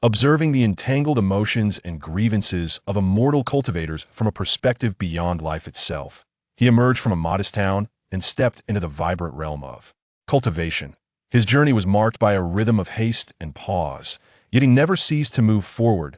observing the entangled emotions and grievances of immortal cultivators from a perspective beyond life itself. He emerged from a modest town and stepped into the vibrant realm of cultivation. His journey was marked by a rhythm of haste and pause, yet he never ceased to move forward.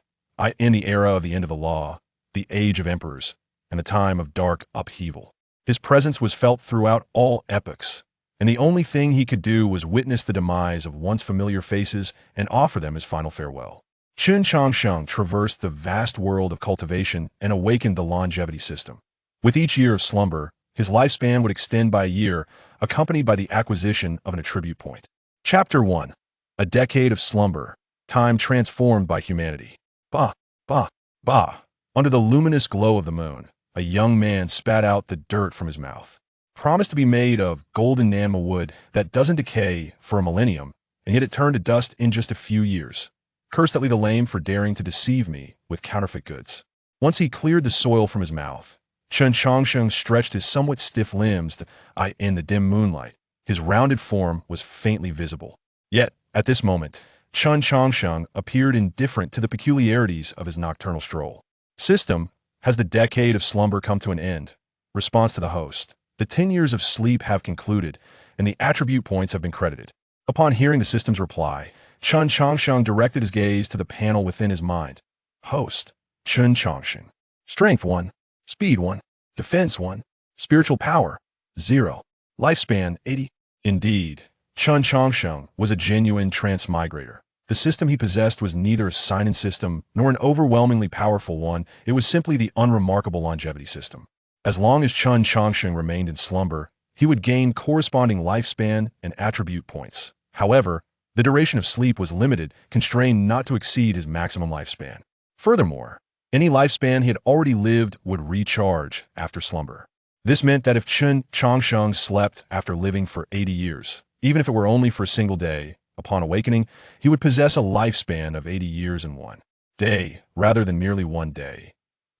In the era of the end of the law, the age of emperors, and the time of dark upheaval, his presence was felt throughout all epochs, and the only thing he could do was witness the demise of once familiar faces and offer them his final farewell. Chen Changsheng traversed the vast world of cultivation and awakened the longevity system. With each year of slumber, his lifespan would extend by a year, accompanied by the acquisition of an attribute point. Chapter 1. A decade of slumber, time transformed by humanity. Bah, bah, bah. Under the luminous glow of the moon, a young man spat out the dirt from his mouth. Promised to be made of golden enamel wood that doesn't decay for a millennium, and yet it turned to dust in just a few years. Cursedly the lame for daring to deceive me with counterfeit goods. Once he cleared the soil from his mouth, Chen Changsheng stretched his somewhat stiff limbs in the dim moonlight. His rounded form was faintly visible. Yet, at this moment, Chen Changsheng appeared indifferent to the peculiarities of his nocturnal stroll. System, has the decade of slumber come to an end? Response to the host. The 10 years of sleep have concluded, and the attribute points have been credited. Upon hearing the system's reply, Chen Changsheng directed his gaze to the panel within his mind. Host, Chen Changsheng. Strength 1. Speed 1. Defense 1. Spiritual power 0. Lifespan 80. Indeed, Chen Changsheng was a genuine transmigrator. The system he possessed was neither a sign-in system nor an overwhelmingly powerful one. It was simply the unremarkable longevity system. As long as Chen Changsheng remained in slumber, he would gain corresponding lifespan and attribute points. However, the duration of sleep was limited, constrained not to exceed his maximum lifespan. Furthermore, any lifespan he had already lived would recharge after slumber. This meant that if Chen Changsheng slept after living for 80 years, even if it were only for a single day, upon awakening, he would possess a lifespan of 80 years in one day, rather than merely one day.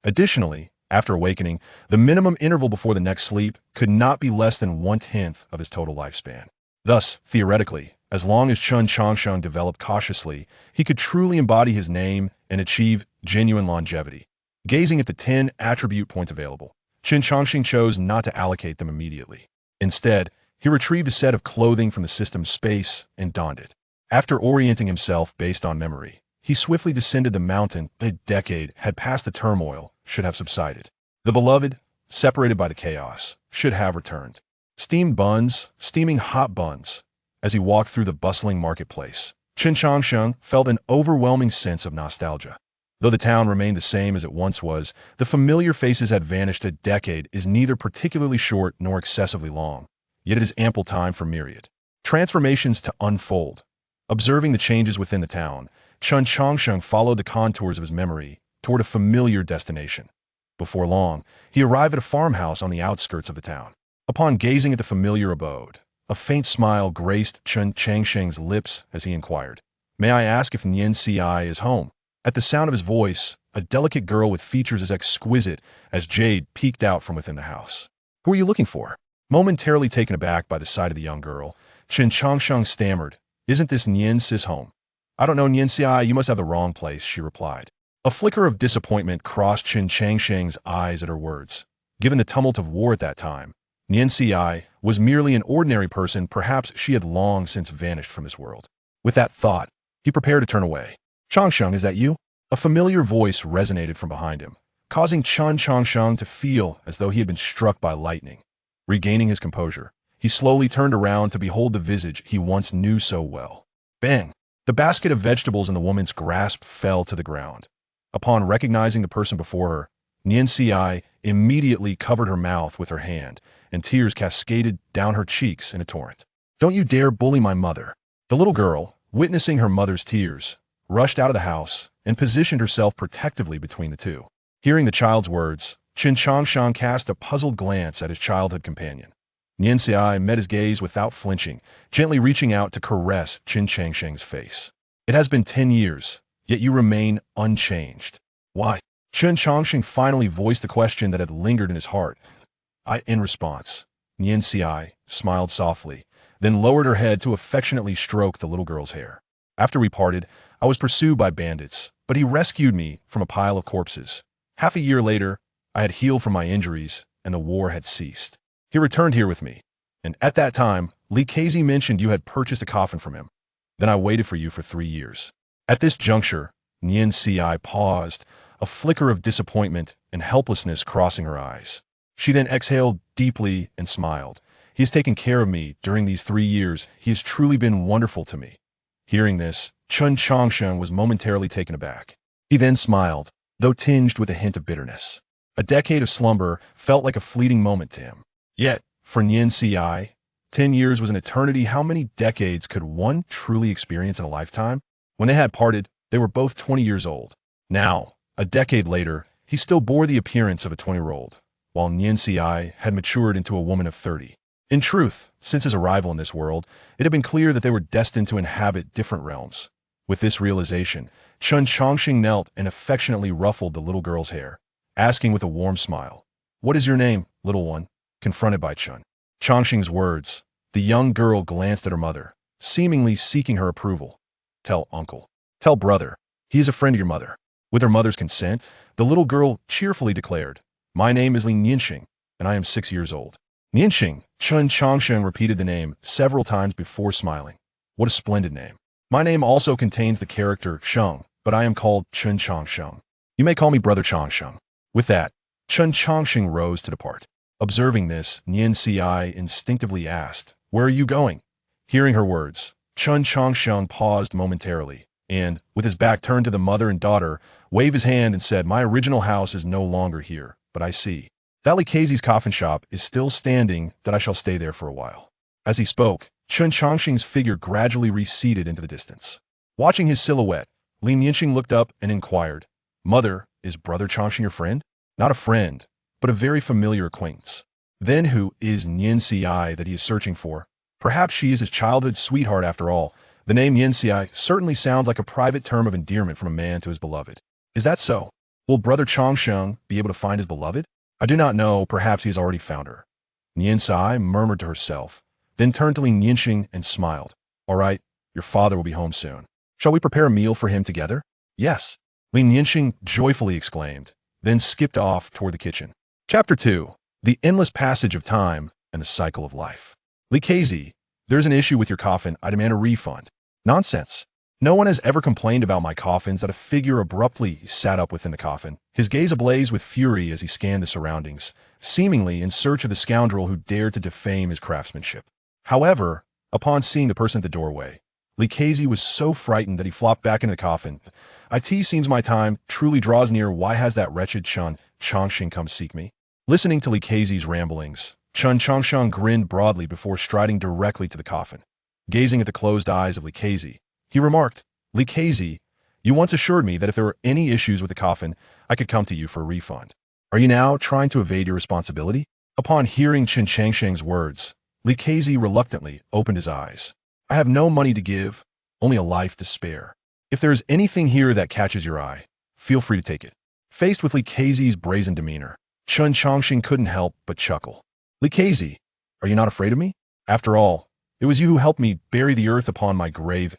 Additionally, after awakening, the minimum interval before the next sleep could not be less than 1/10 of his total lifespan. Thus, theoretically, as long as Chen Changsheng developed cautiously, he could truly embody his name and achieve genuine longevity. Gazing at the 10 attribute points available, Chen Changsheng chose not to allocate them immediately. Instead, he retrieved a set of clothing from the system's space and donned it. After orienting himself based on memory, he swiftly descended the mountain. A decade had passed. The turmoil should have subsided. The beloved, separated by the chaos, should have returned. Steamed buns, steaming hot buns. As he walked through the bustling marketplace, Chen Changsheng felt an overwhelming sense of nostalgia. Though the town remained the same as it once was, the familiar faces had vanished. A decade is neither particularly short nor excessively long, yet it is ample time for myriad transformations to unfold. Observing the changes within the town, Chen Changsheng followed the contours of his memory toward a familiar destination. Before long, he arrived at a farmhouse on the outskirts of the town. Upon gazing at the familiar abode, a faint smile graced Chen Changsheng's lips as he inquired, "May I ask if xianxia is home?" At the sound of his voice, a delicate girl with features as exquisite as jade peeked out from within the house. "Who are you looking for?" Momentarily taken aback by the sight of the young girl, Chen Changsheng stammered, "Isn't this xianxia's home?" "I don't know xianxia, you must have the wrong place," she replied. A flicker of disappointment crossed Chen Changsheng's eyes at her words. Given the tumult of war at that time, xianxia was merely an ordinary person. Perhaps she had long since vanished from this world. With that thought, he prepared to turn away. "Changsheng, is that you?" A familiar voice resonated from behind him, causing Chen Changsheng to feel as though he had been struck by lightning. Regaining his composure, he slowly turned around to behold the visage he once knew so well. Bang! The basket of vegetables in the woman's grasp fell to the ground. Upon recognizing the person before her, xianxia immediately covered her mouth with her hand, and tears cascaded down her cheeks in a torrent. "Don't you dare bully my mother!" The little girl, witnessing her mother's tears, rushed out of the house and positioned herself protectively between the two. Hearing the child's words, Chen Changsheng cast a puzzled glance at his childhood companion. xianxia met his gaze without flinching, gently reaching out to caress Chen Changsheng's face. "It has been 10 years, yet you remain unchanged. Why?" Chen Changsheng finally voiced the question that had lingered in his heart. In response, xianxia smiled softly, then lowered her head to affectionately stroke the little girl's hair. "After we parted, I was pursued by bandits, but he rescued me from a pile of corpses. Half a year later, I had healed from my injuries, and the war had ceased. He returned here with me, and at that time, Li Kezi mentioned you had purchased a coffin from him. Then I waited for you for 3 years. At this juncture, xianxia paused, a flicker of disappointment and helplessness crossing her eyes. She then exhaled deeply and smiled. He has taken care of me during these 3 years. He has truly been wonderful to me. Hearing this, Chen Changsheng was momentarily taken aback. He then smiled, though tinged with a hint of bitterness. A decade of slumber felt like a fleeting moment to him. Yet, for xianxia, 10 years was an eternity. How many decades could one truly experience in a lifetime? When they had parted, they were both 20 years old. Now, a decade later, he still bore the appearance of a 20-year-old, while xianxia had matured into a woman of 30. In truth, since his arrival in this world, it had been clear that they were destined to inhabit different realms. With this realization, Chen Changsheng knelt and affectionately ruffled the little girl's hair, asking with a warm smile, "What is your name, little one?" Confronted by Chen Changsheng's words, the young girl glanced at her mother, seemingly seeking her approval. "Tell uncle. Tell brother. He is a friend of your mother." With her mother's consent, the little girl cheerfully declared, "My name is Li Nianxing, and I am 6 years old." Nianxing, Chen Changsheng repeated the name several times before smiling. "What a splendid name. My name also contains the character Sheng, but I am called Chen Changsheng. You may call me Brother Changsheng." With that, Chen Changsheng rose to depart. Observing this, xianxia instinctively asked, "Where are you going?" Hearing her words, Chen Changsheng paused momentarily, and, with his back turned to the mother and daughter, waved his hand and said, "My original house is no longer here, but I see that Li Kezi's coffin shop is still standing, that I shall stay there for a while." As he spoke, Chen Changsheng's figure gradually receded into the distance. Watching his silhouette, Li Nianxing looked up and inquired, "Mother, is Brother Changsheng your friend?" "Not a friend, but a very familiar acquaintance." "Then who is xianxia that he is searching for?" "Perhaps she is his childhood sweetheart after all. The name xianxia certainly sounds like a private term of endearment from a man to his beloved." "Is that so? Will Brother Changsheng be able to find his beloved?" "I do not know. Perhaps he has already found her." xianxia murmured to herself, then turned to Li Nianxing and smiled. "All right, your father will be home soon. Shall we prepare a meal for him together?" "Yes," Li Nianxing joyfully exclaimed, then skipped off toward the kitchen. Chapter 2. The Endless Passage of Time and the Cycle of Life. "Li Kezi, there's an issue with your coffin. I demand a refund." "Nonsense. No one has ever complained about my coffins." That a figure abruptly sat up within the coffin, his gaze ablaze with fury as he scanned the surroundings, seemingly in search of the scoundrel who dared to defame his craftsmanship. However, upon seeing the person at the doorway, Li Kezi was so frightened that he flopped back into the coffin. "It seems my time truly draws near. Why has that wretched Chen Changsheng come seek me?" Listening to Li Kezi's ramblings, Chen Changsheng grinned broadly before striding directly to the coffin. Gazing at the closed eyes of Li Kezi, he remarked, "Li Kezi, you once assured me that if there were any issues with the coffin, I could come to you for a refund. Are you now trying to evade your responsibility?" Upon hearing Chen Changsheng's words, Li Kezi reluctantly opened his eyes. "I have no money to give, only a life to spare. If there is anything here that catches your eye, feel free to take it." Faced with Li Kezi's brazen demeanor, Chen Changsheng couldn't help but chuckle. "Li Kezi, are you not afraid of me? After all, it was you who helped me bury the earth upon my grave."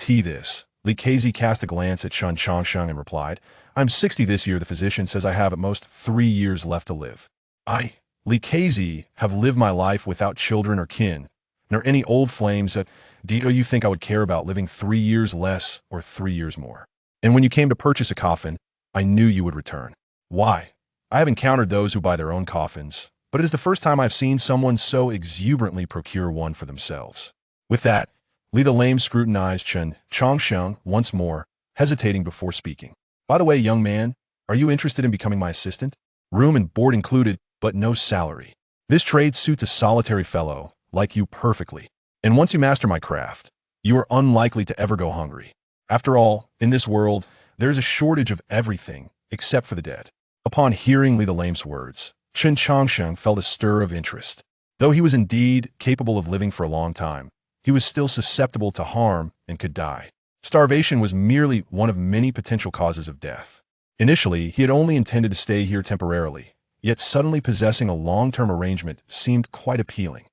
This. Li Kezi cast a glance at Chen Changsheng and replied, "I'm 60 this year. The physician says I have at most 3 years left to live. I, Li Kezi, have lived my life without children or kin, nor any old flames that do you think I would care about living 3 years less or 3 years more? And when you came to purchase a coffin, I knew you would return. Why? I have encountered those who buy their own coffins, but it is the first time I've seen someone so exuberantly procure one for themselves." With that, Li the Lame scrutinized Chen Changsheng once more, hesitating before speaking. "By the way, young man, are you interested in becoming my assistant? Room and board included, but no salary. This trade suits a solitary fellow like you perfectly. And once you master my craft, you are unlikely to ever go hungry. After all, in this world, there is a shortage of everything except for the dead." Upon hearing Li the Lame's words, Chen Changsheng felt a stir of interest. Though he was indeed capable of living for a long time, he was still susceptible to harm and could die. Starvation was merely one of many potential causes of death. Initially, he had only intended to stay here temporarily, yet suddenly possessing a long-term arrangement seemed quite appealing.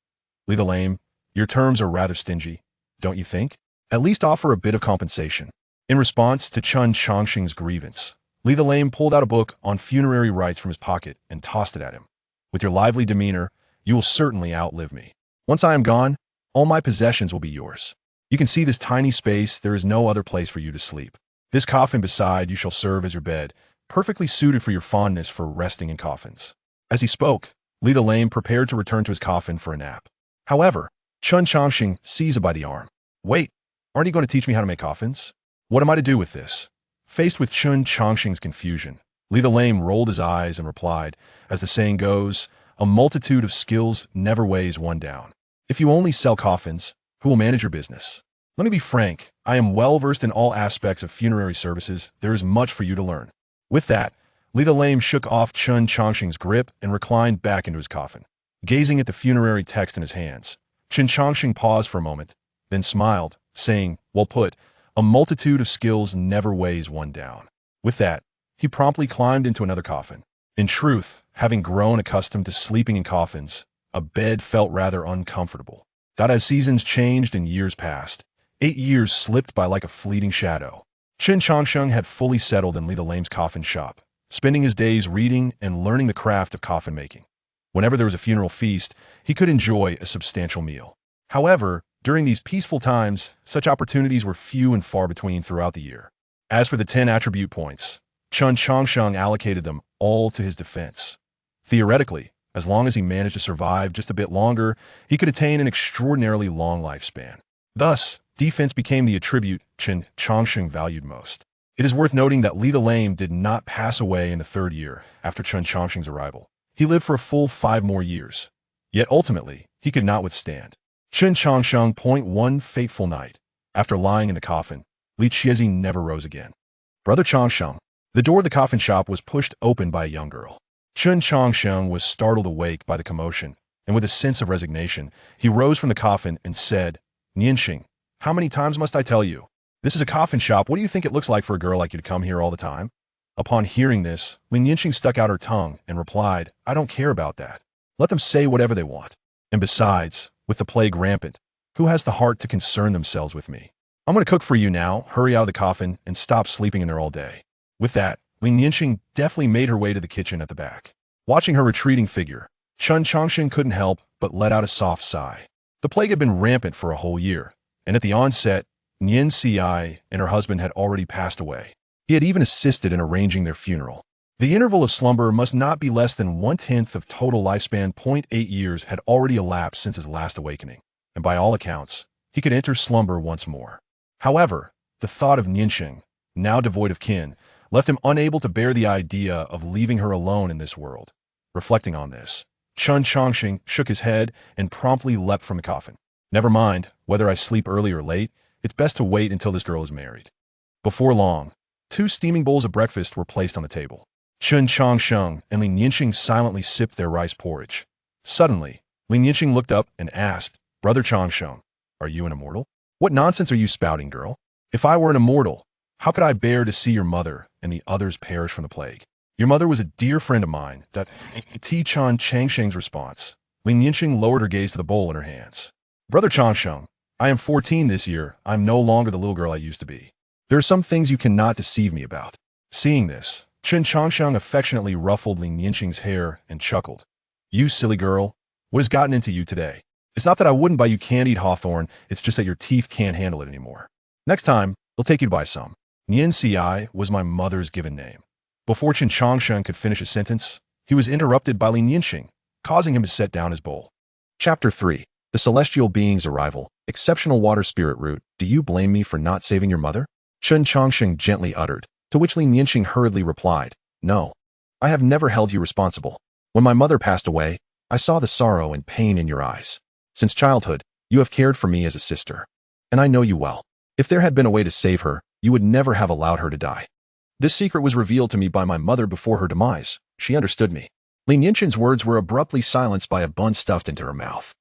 "Li the Lame, your terms are rather stingy, don't you think? At least offer a bit of compensation." In response to Chen Changsheng's grievance, Li the Lame pulled out a book on funerary rites from his pocket and tossed it at him. With your lively demeanor, you will certainly outlive me. Once I am gone, all my possessions will be yours. You can see this tiny space, there is no other place for you to sleep. This coffin beside you shall serve as your bed, perfectly suited for your fondness for resting in coffins. As he spoke, Li the Lame prepared to return to his coffin for a nap. However, Chen Changsheng seized him by the arm. Wait, aren't you going to teach me how to make coffins? What am I to do with this? Faced with Chen Changsheng's confusion, Li the Lame rolled his eyes and replied, as the saying goes, a multitude of skills never weighs one down. If you only sell coffins, who will manage your business? Let me be frank, I am well versed in all aspects of funerary services. There is much for you to learn. With that, Li the Lame shook off Chen Changsheng's grip and reclined back into his coffin. Gazing at the funerary text in his hands, Chen Changsheng paused for a moment, then smiled, saying, well put, a multitude of skills never weighs one down. With that, he promptly climbed into another coffin. In truth, having grown accustomed to sleeping in coffins, a bed felt rather uncomfortable. That as seasons changed and years passed, 8 years slipped by like a fleeting shadow. Chen Changsheng had fully settled in Li the Lame's coffin shop, spending his days reading and learning the craft of coffin making. Whenever there was a funeral feast, he could enjoy a substantial meal. However, during these peaceful times, such opportunities were few and far between throughout the year. As for the 10 attribute points, Chen Changsheng allocated them all to his defense. Theoretically, as long as he managed to survive just a bit longer, he could attain an extraordinarily long lifespan. Thus, defense became the attribute Chen Changsheng valued most. It is worth noting that Li the Lame did not pass away in the 3rd year after Chen Changsheng's arrival. He lived for a full 5 more years. Yet ultimately, he could not withstand. Chen Changsheng. One fateful night, after lying in the coffin, Li Xiezi never rose again. Brother Changsheng. The door of the coffin shop was pushed open by a young girl. Chen Changsheng was startled awake by the commotion, and with a sense of resignation, he rose from the coffin and said, Nianxing, how many times must I tell you? This is a coffin shop. What do you think it looks like for a girl like you to come here all the time? Upon hearing this, Li Nianxing stuck out her tongue and replied, I don't care about that. Let them say whatever they want. And besides, with the plague rampant, who has the heart to concern themselves with me? I'm going to cook for you now, hurry out of the coffin, and stop sleeping in there all day. With that, Li Nianxing deftly made her way to the kitchen at the back. Watching her retreating figure, Chen Changsheng couldn't help but let out a soft sigh. The plague had been rampant for a whole year, and at the onset, xianxia and her husband had already passed away. He had even assisted in arranging their funeral. The interval of slumber must not be less than 1/10 of total lifespan. 8 years had already elapsed since his last awakening, and by all accounts, he could enter slumber once more. However, the thought of Nianxing, now devoid of kin, left him unable to bear the idea of leaving her alone in this world. Reflecting on this, Chen Changsheng shook his head and promptly leapt from the coffin. Never mind, whether I sleep early or late, it's best to wait until this girl is married. Before long, 2 steaming bowls of breakfast were placed on the table. Chen Changsheng and Li Nianxing silently sipped their rice porridge. Suddenly, Li Nianxing looked up and asked, Brother Changsheng, are you an immortal? What nonsense are you spouting, girl? If I were an immortal, how could I bear to see your mother and the others perish from the plague? Your mother was a dear friend of mine. That Chen Changsheng's response. Li Nianxing lowered her gaze to the bowl in her hands. Brother Changsheng, I am 14 this year. I am no longer the little girl I used to be. There are some things you cannot deceive me about. Seeing this, Chen Changsheng affectionately ruffled Li Nianxing's hair and chuckled. You silly girl, what has gotten into you today? It's not that I wouldn't buy you candied hawthorn, it's just that your teeth can't handle it anymore. Next time, I'll take you to buy some. xianxia was my mother's given name. Before Chen Changsheng could finish his sentence, he was interrupted by Li Nianxing, causing him to set down his bowl. Chapter 3. The Celestial Being's Arrival. Exceptional Water Spirit Root. Do you blame me for not saving your mother? Chen Changsheng gently uttered, to which Li Nianxing hurriedly replied, No. I have never held you responsible. When my mother passed away, I saw the sorrow and pain in your eyes. Since childhood, you have cared for me as a sister. And I know you well. If there had been a way to save her, you would never have allowed her to die. This secret was revealed to me by my mother before her demise. She understood me. Li Nianxing's words were abruptly silenced by a bun stuffed into her mouth.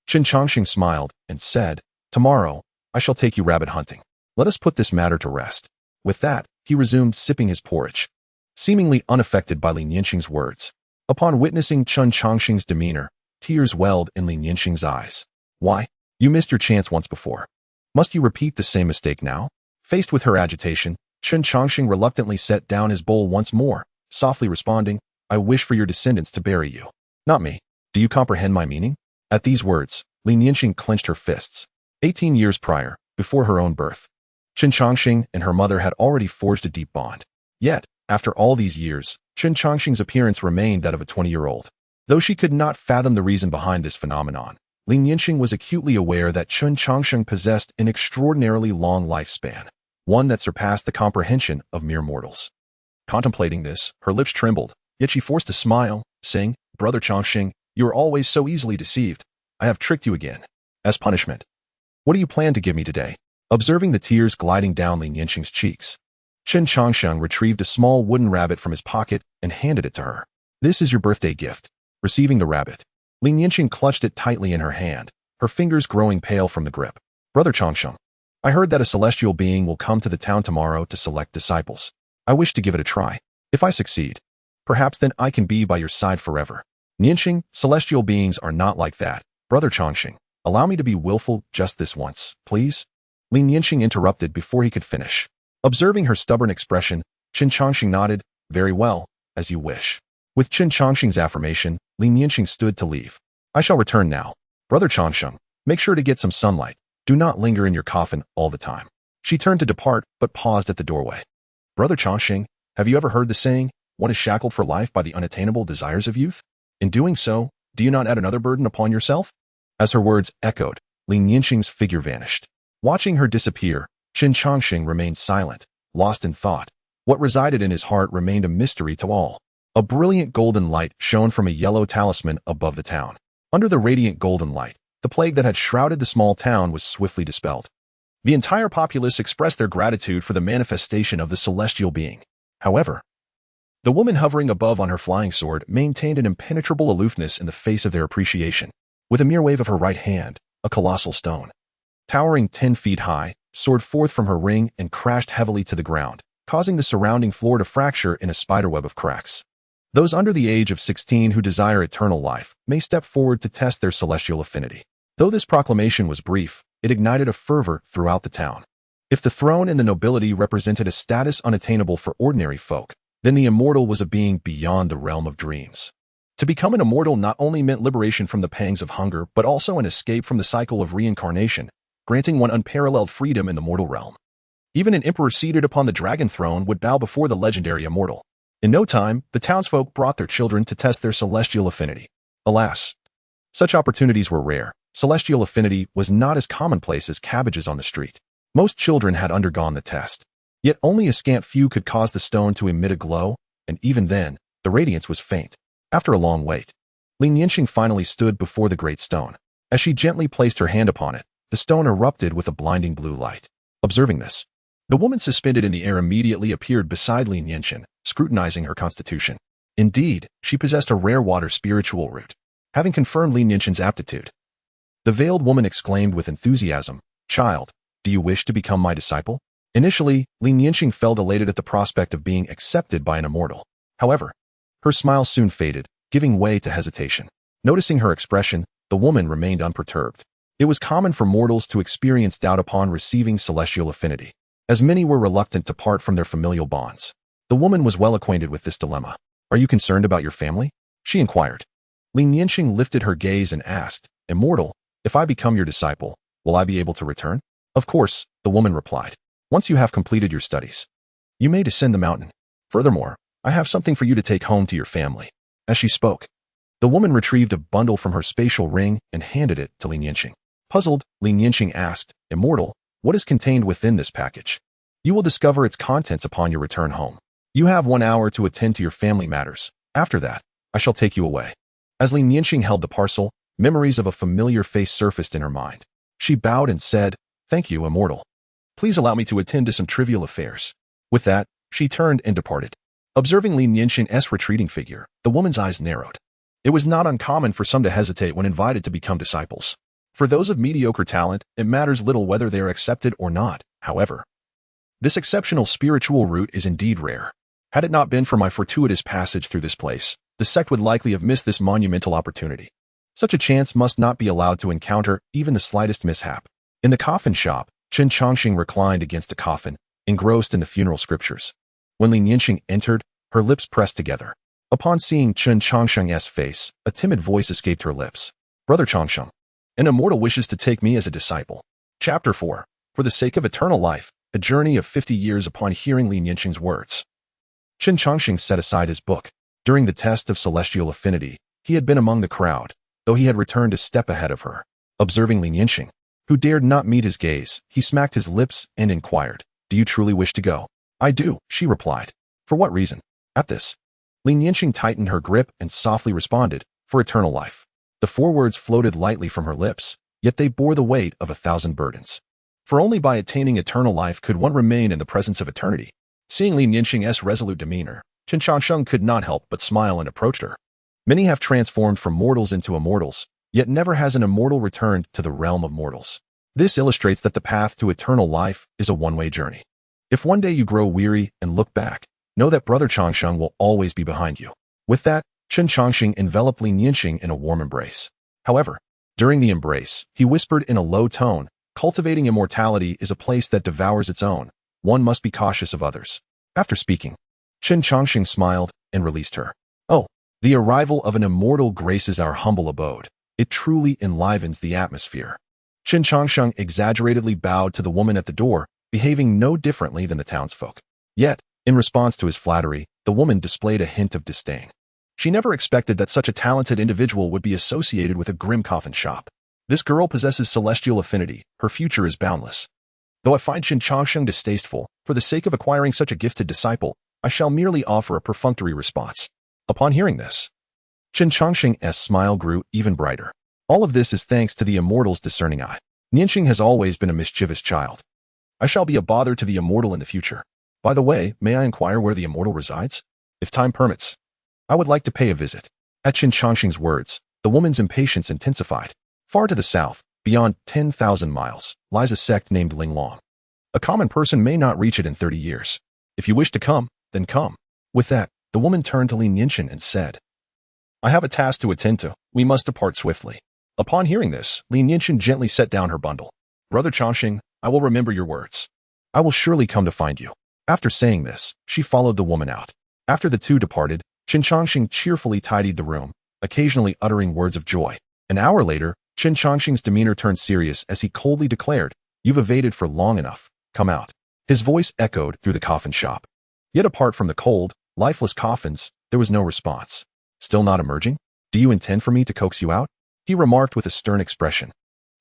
Chen Changsheng smiled and said, Tomorrow, I shall take you rabbit hunting. Let us put this matter to rest. With that, he resumed sipping his porridge, seemingly unaffected by Li Nianxing's words. Upon witnessing Chen Changsheng's demeanor, tears welled in Li Nianxing's eyes. Why? You missed your chance once before. Must you repeat the same mistake now? Faced with her agitation, Chen Changsheng reluctantly set down his bowl once more, softly responding, "I wish for your descendants to bury you. Not me. Do you comprehend my meaning?" At these words, Lin Yinxing clenched her fists. 18 years prior, before her own birth, Chen Changsheng and her mother had already forged a deep bond. Yet, after all these years, Chen Changsheng's appearance remained that of a 20-year-old. Though she could not fathom the reason behind this phenomenon, Lin Yinxing was acutely aware that Chen Changsheng possessed an extraordinarily long lifespan, one that surpassed the comprehension of mere mortals. Contemplating this, her lips trembled, yet she forced a smile, saying, "Brother Changsheng, you are always so easily deceived. I have tricked you again. As punishment, what do you plan to give me today?" Observing the tears gliding down Lin Yinxing's cheeks, Chen Changsheng retrieved a small wooden rabbit from his pocket and handed it to her. "This is your birthday gift." Receiving the rabbit, Lin Yinxing clutched it tightly in her hand, her fingers growing pale from the grip. "Brother Changsheng, I heard that a celestial being will come to the town tomorrow to select disciples. I wish to give it a try. If I succeed, perhaps then I can be by your side forever." "Yinxing, celestial beings are not like that. Brother Changsheng, allow me to be willful just this once, please." Lin Yinxing interrupted before he could finish. Observing her stubborn expression, Chen Changsheng nodded, "Very well, as you wish." With Chen Changsheng's affirmation, Lin Yinxing stood to leave. "I shall return now. Brother Changsheng, make sure to get some sunlight. Do not linger in your coffin all the time." She turned to depart, but paused at the doorway. "Brother Changsheng, have you ever heard the saying, 'One is shackled for life by the unattainable desires of youth'? In doing so, do you not add another burden upon yourself?" As her words echoed, Lin Yinxing's figure vanished. Watching her disappear, Chen Changsheng remained silent, lost in thought. What resided in his heart remained a mystery to all. A brilliant golden light shone from a yellow talisman above the town. Under the radiant golden light, the plague that had shrouded the small town was swiftly dispelled. The entire populace expressed their gratitude for the manifestation of the celestial being. However, the woman hovering above on her flying sword maintained an impenetrable aloofness in the face of their appreciation. With a mere wave of her right hand, a colossal stone, towering 10 feet high, soared forth from her ring and crashed heavily to the ground, causing the surrounding floor to fracture in a spiderweb of cracks. Those under the age of 16 who desire eternal life may step forward to test their celestial affinity. Though this proclamation was brief, it ignited a fervor throughout the town. If the throne and the nobility represented a status unattainable for ordinary folk, then the immortal was a being beyond the realm of dreams. To become an immortal not only meant liberation from the pangs of hunger, but also an escape from the cycle of reincarnation, granting one unparalleled freedom in the mortal realm. Even an emperor seated upon the dragon throne would bow before the legendary immortal. In no time, the townsfolk brought their children to test their celestial affinity. Alas, such opportunities were rare. Celestial affinity was not as commonplace as cabbages on the street. Most children had undergone the test. Yet only a scant few could cause the stone to emit a glow, and even then, the radiance was faint. After a long wait, Lin Yinxing finally stood before the great stone. As she gently placed her hand upon it, the stone erupted with a blinding blue light. Observing this, the woman suspended in the air immediately appeared beside Lin Yinxing, scrutinizing her constitution. Indeed, she possessed a rare water spiritual root. Having confirmed Lin Yinxing's aptitude, the veiled woman exclaimed with enthusiasm, "Child, do you wish to become my disciple?" Initially, Lin Yinxing felt elated at the prospect of being accepted by an immortal. However, her smile soon faded, giving way to hesitation. Noticing her expression, the woman remained unperturbed. It was common for mortals to experience doubt upon receiving celestial affinity, as many were reluctant to part from their familial bonds. The woman was well acquainted with this dilemma. "Are you concerned about your family?" she inquired. Lin Yinxing lifted her gaze and asked, "Immortal, if I become your disciple, will I be able to return?" "Of course," the woman replied. "Once you have completed your studies, you may descend the mountain. Furthermore, I have something for you to take home to your family." As she spoke, the woman retrieved a bundle from her spatial ring and handed it to Lin Yinxing. Puzzled, Lin Yinxing asked, "Immortal, what is contained within this package?" "You will discover its contents upon your return home. You have 1 hour to attend to your family matters. After that, I shall take you away." As Lin Yinxing held the parcel, memories of a familiar face surfaced in her mind. She bowed and said, "Thank you, Immortal. Please allow me to attend to some trivial affairs." With that, she turned and departed. Observing Lin Yinxing's retreating figure, the woman's eyes narrowed. It was not uncommon for some to hesitate when invited to become disciples. For those of mediocre talent, it matters little whether they are accepted or not. However, this exceptional spiritual route is indeed rare. Had it not been for my fortuitous passage through this place, the sect would likely have missed this monumental opportunity. Such a chance must not be allowed to encounter even the slightest mishap. In the coffin shop, Chen Changsheng reclined against a coffin, engrossed in the funeral scriptures. When Li Nianxing entered, her lips pressed together. Upon seeing Chen Changsheng's face, a timid voice escaped her lips. Brother Changsheng, an immortal wishes to take me as a disciple. Chapter 4. For the sake of eternal life, a journey of 50 years. Upon hearing Li Nianxing's words, Chen Changsheng set aside his book. During the test of celestial affinity, he had been among the crowd, though he had returned a step ahead of her. Observing Li Nianxing, who dared not meet his gaze, he smacked his lips and inquired, "Do you truly wish to go?" "I do," she replied. "For what reason?" At this, Li Nianxing tightened her grip and softly responded, "For eternal life." The 4 words floated lightly from her lips, yet they bore the weight of 1,000 burdens. For only by attaining eternal life could one remain in the presence of eternity. Seeing Li Nianxing's resolute demeanor, Chen Changsheng could not help but smile and approached her. Many have transformed from mortals into immortals, yet never has an immortal returned to the realm of mortals. This illustrates that the path to eternal life is a one-way journey. If one day you grow weary and look back, know that Brother Changsheng will always be behind you. With that, Chen Changsheng enveloped Li Nianxing in a warm embrace. However, during the embrace, he whispered in a low tone, "Cultivating immortality is a place that devours its own. One must be cautious of others." After speaking, Chen Changsheng smiled and released her. "Oh, the arrival of an immortal graces our humble abode. It truly enlivens the atmosphere." Chen Changsheng exaggeratedly bowed to the woman at the door, behaving no differently than the townsfolk. Yet, in response to his flattery, the woman displayed a hint of disdain. She never expected that such a talented individual would be associated with a grim coffin shop. This girl possesses celestial affinity. Her future is boundless. Though I find Chen Changsheng distasteful, for the sake of acquiring such a gifted disciple, I shall merely offer a perfunctory response. Upon hearing this, Chen Changsheng's smile grew even brighter. All of this is thanks to the immortal's discerning eye. Nianxing has always been a mischievous child. I shall be a bother to the immortal in the future. By the way, may I inquire where the immortal resides? If time permits, I would like to pay a visit. At Chen Changsheng's words, the woman's impatience intensified. Far to the south, beyond 10,000 miles, lies a sect named Linglong. A common person may not reach it in 30 years. If you wish to come, then come. With that, the woman turned to Li Nianxing and said, "I have a task to attend to. We must depart swiftly." Upon hearing this, Li Nianxing gently set down her bundle. "Brother Changsheng, I will remember your words. I will surely come to find you." After saying this, she followed the woman out. After the two departed, Chen Changsheng cheerfully tidied the room, occasionally uttering words of joy. An hour later, Chen Changsheng's demeanor turned serious as he coldly declared, "You've evaded for long enough. Come out." His voice echoed through the coffin shop. Yet apart from the cold, lifeless coffins, there was no response. "Still not emerging? Do you intend for me to coax you out?" he remarked with a stern expression.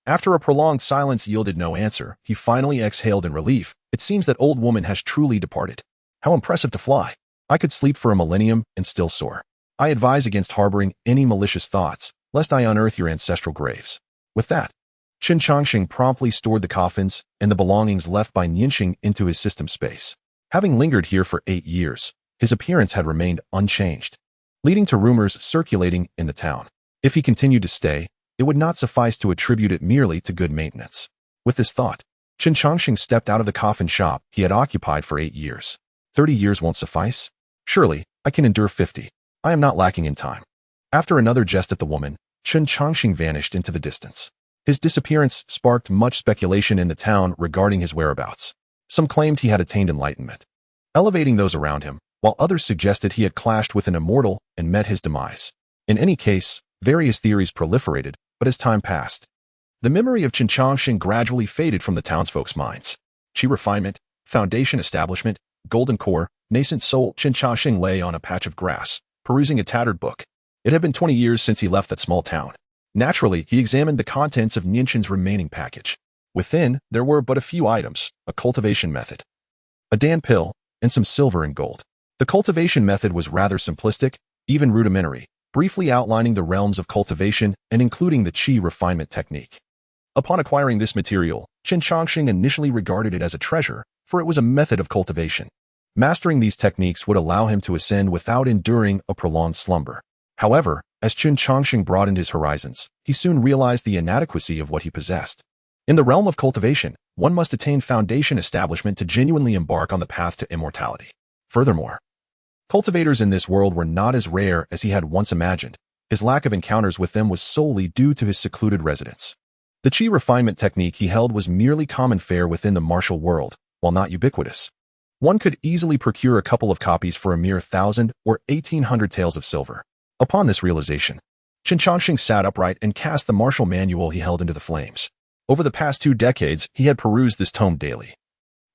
After a prolonged silence yielded no answer, he finally exhaled in relief. "It seems that old woman has truly departed. How impressive to fly. I could sleep for a millennium and still soar. I advise against harboring any malicious thoughts, lest I unearth your ancestral graves." With that, Chen Changsheng promptly stored the coffins and the belongings left by Nianxing into his system space. Having lingered here for 8 years, his appearance had remained unchanged, leading to rumors circulating in the town. If he continued to stay, it would not suffice to attribute it merely to good maintenance. With this thought, Chen Changsheng stepped out of the coffin shop he had occupied for 8 years. 30 years won't suffice? Surely, I can endure 50. I am not lacking in time. After another jest at the woman, Chen Changsheng vanished into the distance. His disappearance sparked much speculation in the town regarding his whereabouts. Some claimed he had attained enlightenment, elevating those around him, while others suggested he had clashed with an immortal and met his demise. In any case, various theories proliferated, but as time passed, the memory of Chen Changsheng gradually faded from the townsfolk's minds. Chi refinement, foundation establishment, golden core, nascent soul. Chen Changsheng lay on a patch of grass, perusing a tattered book. It had been 20 years since he left that small town. Naturally, he examined the contents of Nianxing's remaining package. Within, there were but a few items: a cultivation method, a Dan pill, and some silver and gold. The cultivation method was rather simplistic, even rudimentary, briefly outlining the realms of cultivation and including the Qi refinement technique. Upon acquiring this material, Chen Changsheng initially regarded it as a treasure, for it was a method of cultivation. Mastering these techniques would allow him to ascend without enduring a prolonged slumber. However, as Chen Changsheng broadened his horizons, he soon realized the inadequacy of what he possessed. In the realm of cultivation, one must attain foundation establishment to genuinely embark on the path to immortality. Furthermore, cultivators in this world were not as rare as he had once imagined. His lack of encounters with them was solely due to his secluded residence. The Qi refinement technique he held was merely common fare within the martial world, while not ubiquitous. One could easily procure a couple of copies for a mere 1,000 or 1,800 taels of silver. Upon this realization, Chen Changsheng sat upright and cast the martial manual he held into the flames. Over the past 2 decades, he had perused this tome daily,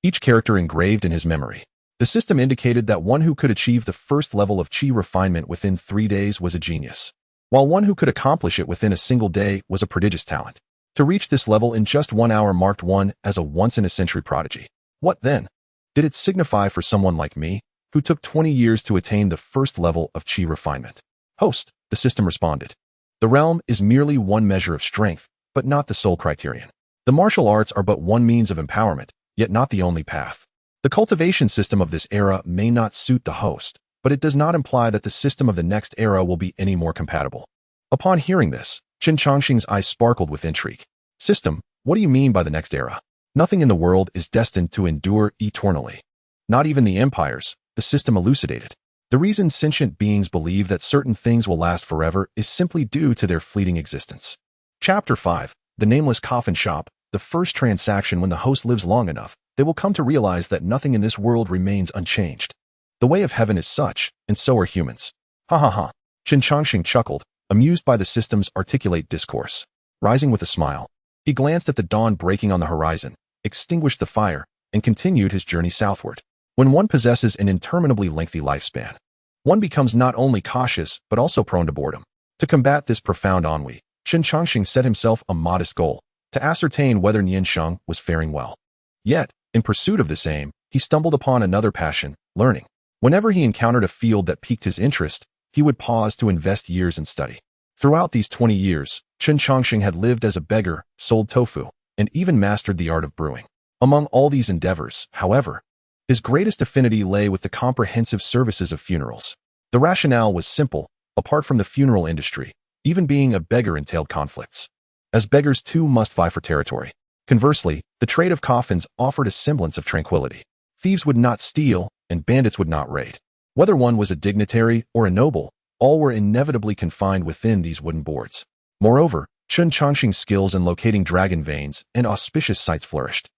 each character engraved in his memory. The system indicated that one who could achieve the first level of qi refinement within 3 days was a genius, while one who could accomplish it within a single day was a prodigious talent. To reach this level in just 1 hour marked one as a once-in-a-century prodigy. What then? Did it signify for someone like me, who took 20 years to attain the first level of qi refinement? Host, the system responded. The realm is merely one measure of strength, but not the sole criterion. The martial arts are but one means of empowerment, yet not the only path. The cultivation system of this era may not suit the host, but it does not imply that the system of the next era will be any more compatible. Upon hearing this, Chen Changsheng's eyes sparkled with intrigue. System, what do you mean by the next era? Nothing in the world is destined to endure eternally. Not even the empires, the system elucidated. The reason sentient beings believe that certain things will last forever is simply due to their fleeting existence. Chapter 5. The Nameless Coffin Shop. The first transaction. When the host lives long enough, they will come to realize that nothing in this world remains unchanged. The way of heaven is such, and so are humans. Ha ha ha. Chen Changsheng chuckled, amused by the system's articulate discourse. Rising with a smile, he glanced at the dawn breaking on the horizon, extinguished the fire, and continued his journey southward. When one possesses an interminably lengthy lifespan, one becomes not only cautious but also prone to boredom. To combat this profound ennui, Chen Changsheng set himself a modest goal, to ascertain whether Niansheng was faring well. Yet, in pursuit of this aim, he stumbled upon another passion, learning. Whenever he encountered a field that piqued his interest, he would pause to invest years in study. Throughout these 20 years, Chen Changsheng had lived as a beggar, sold tofu, and even mastered the art of brewing. Among all these endeavors, however, his greatest affinity lay with the comprehensive services of funerals. The rationale was simple. Apart from the funeral industry, even being a beggar entailed conflicts, as beggars too must vie for territory. Conversely, the trade of coffins offered a semblance of tranquility. Thieves would not steal, and bandits would not raid. Whether one was a dignitary or a noble, all were inevitably confined within these wooden boards. Moreover, Chen Changsheng's skills in locating dragon veins and auspicious sites flourished.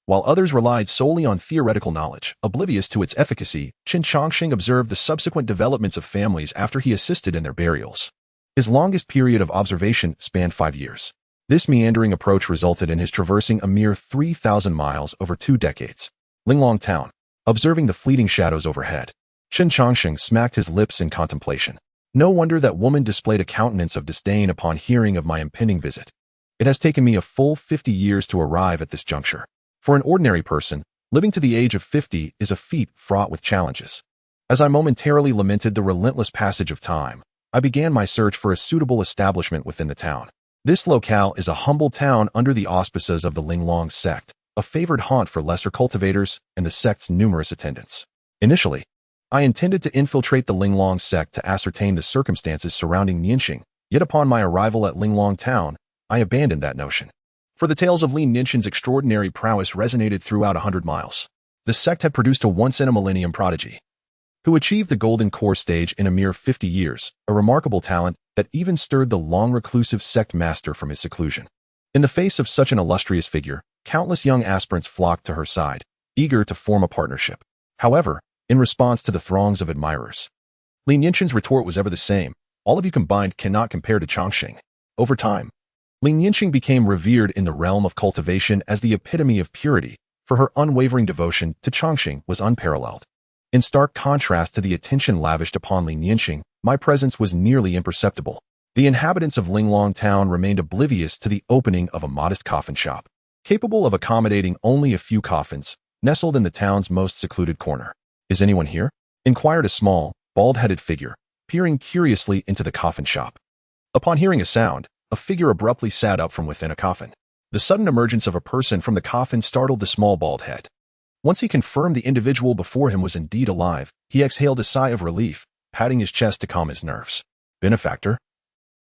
While others relied solely on theoretical knowledge, oblivious to its efficacy, Chen Changsheng observed the subsequent developments of families after he assisted in their burials. His longest period of observation spanned 5 years. This meandering approach resulted in his traversing a mere 3,000 miles over 2 decades. Linglong Town. Observing the fleeting shadows overhead, Chen Changsheng smacked his lips in contemplation. No wonder that woman displayed a countenance of disdain upon hearing of my impending visit. It has taken me a full 50 years to arrive at this juncture. For an ordinary person, living to the age of 50 is a feat fraught with challenges. As I momentarily lamented the relentless passage of time, I began my search for a suitable establishment within the town. This locale is a humble town under the auspices of the Linglong sect, a favored haunt for lesser cultivators and the sect's numerous attendants. Initially, I intended to infiltrate the Linglong sect to ascertain the circumstances surrounding Niansheng, yet upon my arrival at Linglong Town, I abandoned that notion. For the tales of Li Niansheng's extraordinary prowess resonated throughout 100 miles. The sect had produced a once-in-a-millennium prodigy, who achieved the golden core stage in a mere 50 years, a remarkable talent that even stirred the long-reclusive sect master from his seclusion. In the face of such an illustrious figure, countless young aspirants flocked to her side, eager to form a partnership. However, in response to the throngs of admirers, Li Niansheng's retort was ever the same. All of you combined cannot compare to Changsheng. Over time, Li Niansheng became revered in the realm of cultivation as the epitome of purity, for her unwavering devotion to Changsheng was unparalleled. In stark contrast to the attention lavished upon Li Niansheng, my presence was nearly imperceptible. The inhabitants of Linglong Town remained oblivious to the opening of a modest coffin shop, capable of accommodating only a few coffins, nestled in the town's most secluded corner. "Is anyone here?" inquired a small, bald-headed figure, peering curiously into the coffin shop. Upon hearing a sound, a figure abruptly sat up from within a coffin. The sudden emergence of a person from the coffin startled the small bald head. Once he confirmed the individual before him was indeed alive, he exhaled a sigh of relief, patting his chest to calm his nerves. "Benefactor?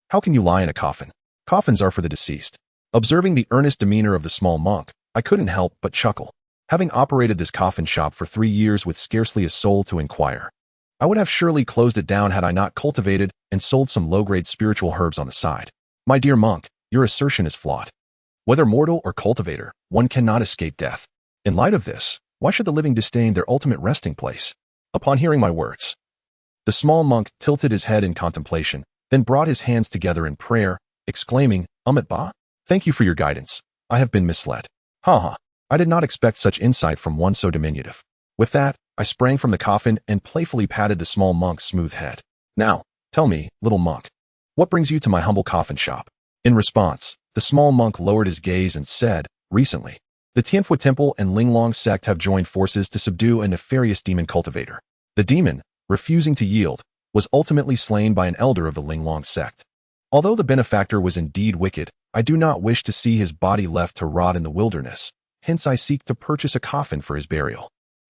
How can you lie in a coffin? Coffins are for the deceased." Observing the earnest demeanor of the small monk, I couldn't help but chuckle. Having operated this coffin shop for 3 years with scarcely a soul to inquire, I would have surely closed it down had I not cultivated and sold some low-grade spiritual herbs on the side. "My dear monk, your assertion is flawed. Whether mortal or cultivator, one cannot escape death. In light of this, Why should the living disdain their ultimate resting place? Upon hearing my words, the small monk tilted his head in contemplation, then brought his hands together in prayer, exclaiming, Ba? Thank you for your guidance. I have been misled. Ha! I did not expect such insight from one so diminutive. With that, I sprang from the coffin and playfully patted the small monk's smooth head. Now, tell me, little monk, what brings you to my humble coffin shop? In response, the small monk lowered his gaze and said, Recently, the Tianfu Temple and Linglong sect have joined forces to subdue a nefarious demon cultivator. The demon, refusing to yield, was ultimately slain by an elder of the Linglong sect. Although the benefactor was indeed wicked, I do not wish to see his body left to rot in the wilderness, hence I seek to purchase a coffin for his burial.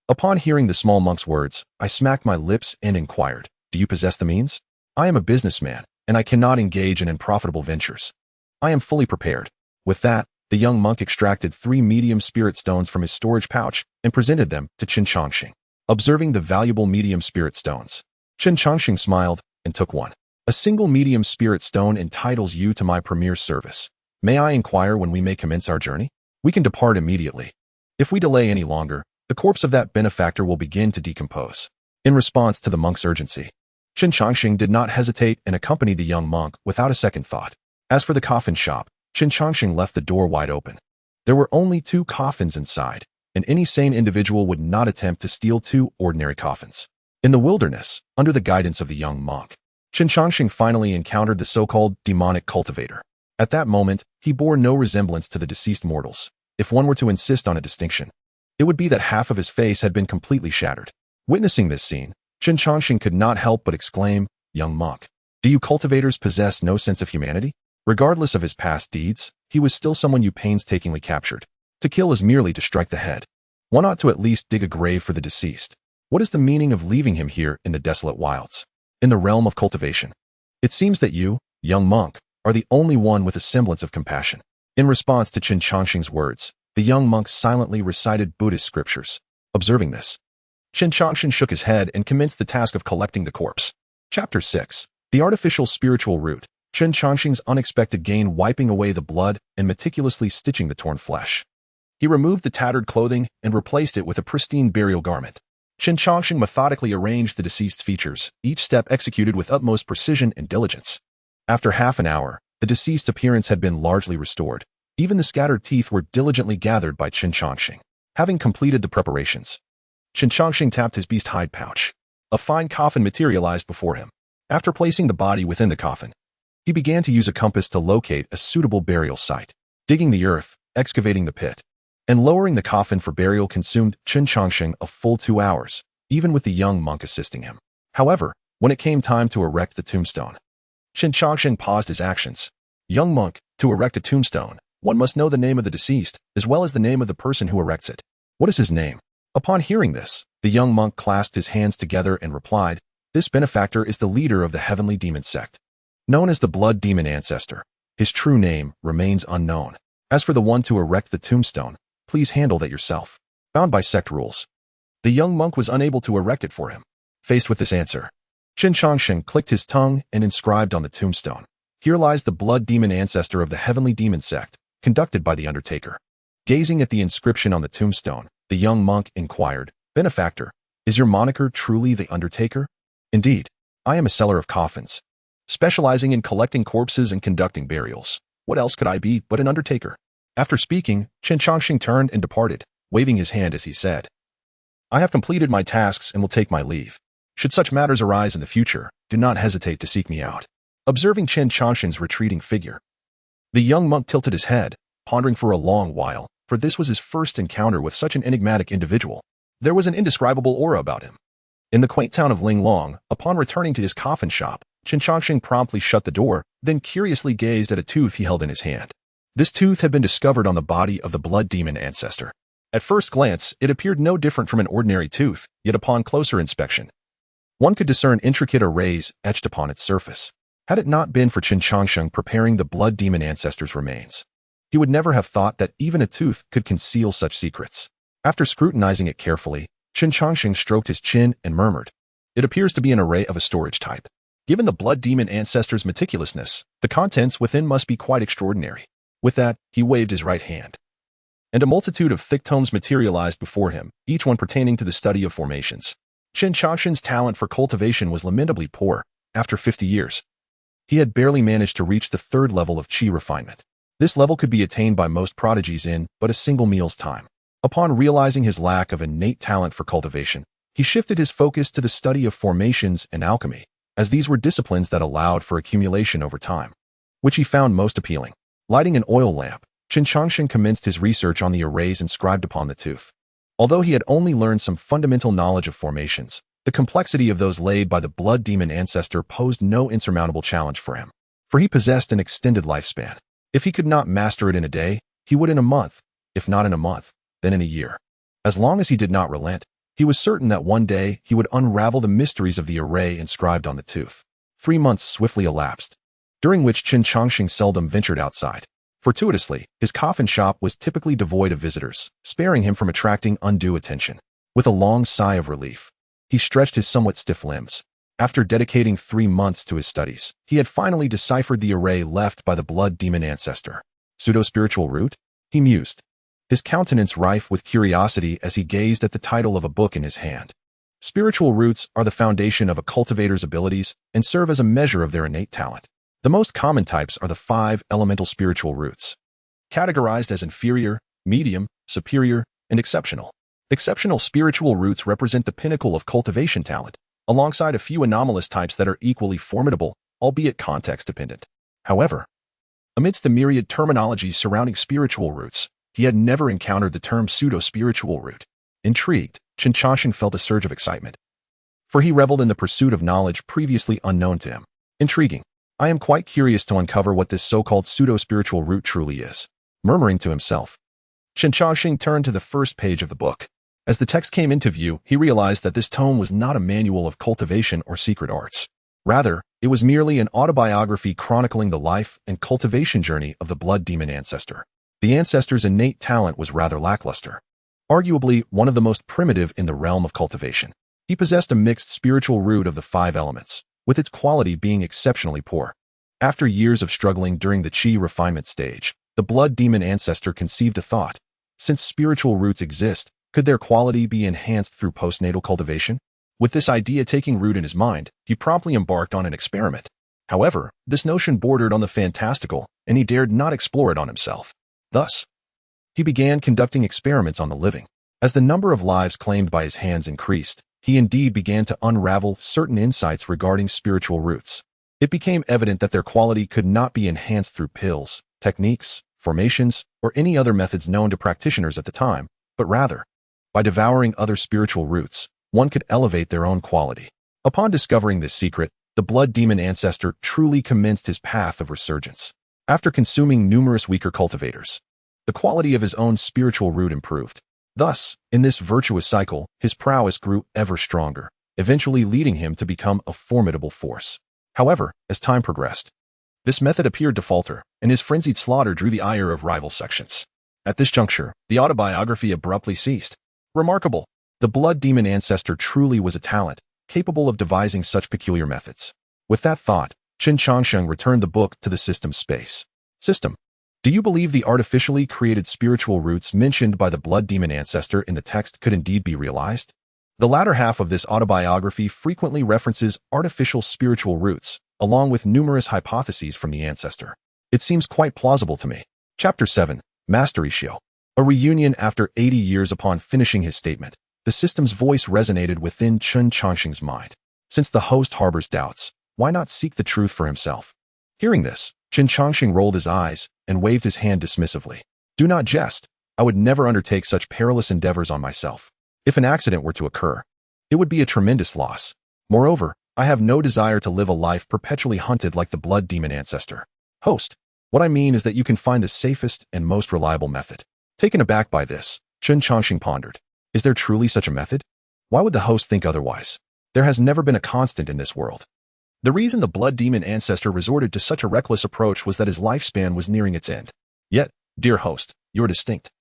Upon hearing the small monk's words, I smacked my lips and inquired, Do you possess the means? I am a businessman, and I cannot engage in unprofitable ventures. I am fully prepared. With that, the young monk extracted 3 medium spirit stones from his storage pouch and presented them to Chen Changsheng. Observing the valuable medium spirit stones, Chen Changsheng smiled and took one. A single medium spirit stone entitles you to my premier service. May I inquire when we may commence our journey? We can depart immediately. If we delay any longer, the corpse of that benefactor will begin to decompose. In response to the monk's urgency, Chen Changsheng did not hesitate and accompanied the young monk without a second thought. As for the coffin shop, Chen Changsheng left the door wide open. There were only 2 coffins inside, and any sane individual would not attempt to steal 2 ordinary coffins. In the wilderness, under the guidance of the young monk, Chen Changsheng finally encountered the so-called demonic cultivator. At that moment, he bore no resemblance to the deceased mortals. If one were to insist on a distinction, it would be that half of his face had been completely shattered. Witnessing this scene, Chen Changsheng could not help but exclaim, Young monk, do you cultivators possess no sense of humanity? Regardless of his past deeds, he was still someone you painstakingly captured. To kill is merely to strike the head. One ought to at least dig a grave for the deceased. What is the meaning of leaving him here in the desolate wilds, in the realm of cultivation? It seems that you, young monk, are the only one with a semblance of compassion. In response to Chen Changsheng's words, the young monk silently recited Buddhist scriptures. Observing this, Chen Changsheng shook his head and commenced the task of collecting the corpse. Chapter 6. The Artificial Spiritual Root. Chen Changsheng's unexpected gain wiping away the blood and meticulously stitching the torn flesh. He removed the tattered clothing and replaced it with a pristine burial garment. Chen Changsheng methodically arranged the deceased's features, each step executed with utmost precision and diligence. After half an hour, the deceased's appearance had been largely restored. Even the scattered teeth were diligently gathered by Chen Changsheng. Having completed the preparations, Chen Changsheng tapped his beast hide pouch. A fine coffin materialized before him. After placing the body within the coffin, he began to use a compass to locate a suitable burial site. Digging the earth, excavating the pit, and lowering the coffin for burial consumed Chen Changsheng a full 2 hours, even with the young monk assisting him. However, when it came time to erect the tombstone, Chen Changsheng paused his actions. Young monk, to erect a tombstone, one must know the name of the deceased, as well as the name of the person who erects it. What is his name? Upon hearing this, the young monk clasped his hands together and replied, This benefactor is the leader of the heavenly demon sect, known as the Blood Demon Ancestor. His true name remains unknown. As for the one to erect the tombstone, please handle that yourself. Bound by sect rules, the young monk was unable to erect it for him. Faced with this answer, Chen Changsheng clicked his tongue and inscribed on the tombstone, Here lies the Blood Demon Ancestor of the heavenly demon sect, conducted by the Undertaker. Gazing at the inscription on the tombstone, the young monk inquired, Benefactor, is your moniker truly the Undertaker? Indeed, I am a seller of coffins, specializing in collecting corpses and conducting burials. What else could I be but an undertaker? After speaking, Chen Changsheng turned and departed, waving his hand as he said, I have completed my tasks and will take my leave. Should such matters arise in the future, do not hesitate to seek me out. Observing Chen Changsheng's retreating figure, the young monk tilted his head, pondering for a long while, for this was his first encounter with such an enigmatic individual. There was an indescribable aura about him. In the quaint town of Linglong, upon returning to his coffin shop, Chen Changsheng promptly shut the door, then curiously gazed at a tooth he held in his hand. This tooth had been discovered on the body of the Blood Demon Ancestor. At first glance, it appeared no different from an ordinary tooth, yet upon closer inspection, one could discern intricate arrays etched upon its surface. Had it not been for Chen Changsheng preparing the Blood Demon Ancestor's remains, he would never have thought that even a tooth could conceal such secrets. After scrutinizing it carefully, Chen Changsheng stroked his chin and murmured, It appears to be an array of a storage type. Given the Blood Demon Ancestor's meticulousness, the contents within must be quite extraordinary. With that, he waved his right hand. and a multitude of thick tomes materialized before him, each one pertaining to the study of formations. Chen Changsheng's talent for cultivation was lamentably poor. After 50 years, he had barely managed to reach the third level of qi refinement. This level could be attained by most prodigies in but a single meal's time. Upon realizing his lack of innate talent for cultivation, he shifted his focus to the study of formations and alchemy, as these were disciplines that allowed for accumulation over time, which he found most appealing. Lighting an oil lamp, Chen Changsheng commenced his research on the arrays inscribed upon the tooth. Although he had only learned some fundamental knowledge of formations, the complexity of those laid by the blood demon ancestor posed no insurmountable challenge for him, for he possessed an extended lifespan. If he could not master it in a day, he would in a month. If not in a month, then in a year. As long as he did not relent, he was certain that one day he would unravel the mysteries of the array inscribed on the tooth. 3 months swiftly elapsed, during which Chen Changsheng seldom ventured outside. Fortuitously, his coffin shop was typically devoid of visitors, sparing him from attracting undue attention. With a long sigh of relief, he stretched his somewhat stiff limbs. After dedicating 3 months to his studies, he had finally deciphered the array left by the blood demon ancestor. Pseudo-spiritual root? He mused, his countenance rife with curiosity as he gazed at the title of a book in his hand. Spiritual roots are the foundation of a cultivator's abilities and serve as a measure of their innate talent. The most common types are the 5 elemental spiritual roots, categorized as inferior, medium, superior, and exceptional. Exceptional spiritual roots represent the pinnacle of cultivation talent, alongside a few anomalous types that are equally formidable, albeit context-dependent. However, amidst the myriad terminologies surrounding spiritual roots, he had never encountered the term pseudo-spiritual root. Intrigued, Chen Changsheng felt a surge of excitement, for he reveled in the pursuit of knowledge previously unknown to him. Intriguing. I am quite curious to uncover what this so-called pseudo-spiritual root truly is. Murmuring to himself, Chen Changsheng turned to the first page of the book. As the text came into view, he realized that this tome was not a manual of cultivation or secret arts. Rather, it was merely an autobiography chronicling the life and cultivation journey of the blood demon ancestor. The ancestor's innate talent was rather lackluster, arguably one of the most primitive in the realm of cultivation. He possessed a mixed spiritual root of the 5 elements, with its quality being exceptionally poor. After years of struggling during the qi refinement stage, the blood demon ancestor conceived a thought. Since spiritual roots exist, could their quality be enhanced through postnatal cultivation? With this idea taking root in his mind, he promptly embarked on an experiment. However, this notion bordered on the fantastical, and he dared not explore it on himself. Thus, he began conducting experiments on the living. As the number of lives claimed by his hands increased, he indeed began to unravel certain insights regarding spiritual roots. It became evident that their quality could not be enhanced through pills, techniques, formations, or any other methods known to practitioners at the time, but rather, by devouring other spiritual roots, one could elevate their own quality. Upon discovering this secret, the blood demon ancestor truly commenced his path of resurgence. After consuming numerous weaker cultivators, the quality of his own spiritual root improved. Thus, in this virtuous cycle, his prowess grew ever stronger, eventually leading him to become a formidable force. However, as time progressed, this method appeared to falter, and his frenzied slaughter drew the ire of rival sections. At this juncture, the autobiography abruptly ceased. Remarkable! The blood demon ancestor truly was a talent, capable of devising such peculiar methods. With that thought, Chen Changsheng returned the book to the system's space. System. Do you believe the artificially created spiritual roots mentioned by the blood demon ancestor in the text could indeed be realized? The latter half of this autobiography frequently references artificial spiritual roots, along with numerous hypotheses from the ancestor. It seems quite plausible to me. Chapter 7. Mastery Show. A reunion after 80 years. Upon finishing his statement, the system's voice resonated within Chen Changsheng's mind. Since the host harbors doubts, why not seek the truth for himself? Hearing this, Chen Changsheng rolled his eyes and waved his hand dismissively. Do not jest. I would never undertake such perilous endeavors on myself. If an accident were to occur, it would be a tremendous loss. Moreover, I have no desire to live a life perpetually hunted like the blood demon ancestor. Host, what I mean is that you can find the safest and most reliable method. Taken aback by this, Chen Changsheng pondered. Is there truly such a method? Why would the host think otherwise? There has never been a constant in this world. The reason the blood demon ancestor resorted to such a reckless approach was that his lifespan was nearing its end. Yet, dear host, you're distinct.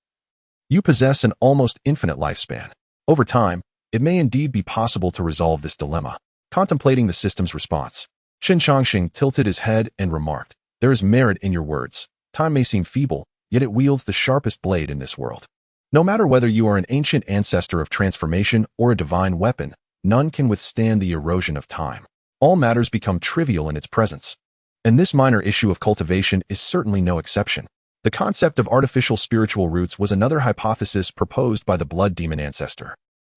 You possess an almost infinite lifespan. Over time, it may indeed be possible to resolve this dilemma. Contemplating the system's response, Chen Changsheng tilted his head and remarked, there is merit in your words. Time may seem feeble, yet it wields the sharpest blade in this world. No matter whether you are an ancient ancestor of transformation or a divine weapon, none can withstand the erosion of time. All matters become trivial in its presence. And this minor issue of cultivation is certainly no exception. The concept of artificial spiritual roots was another hypothesis proposed by the blood demon ancestor,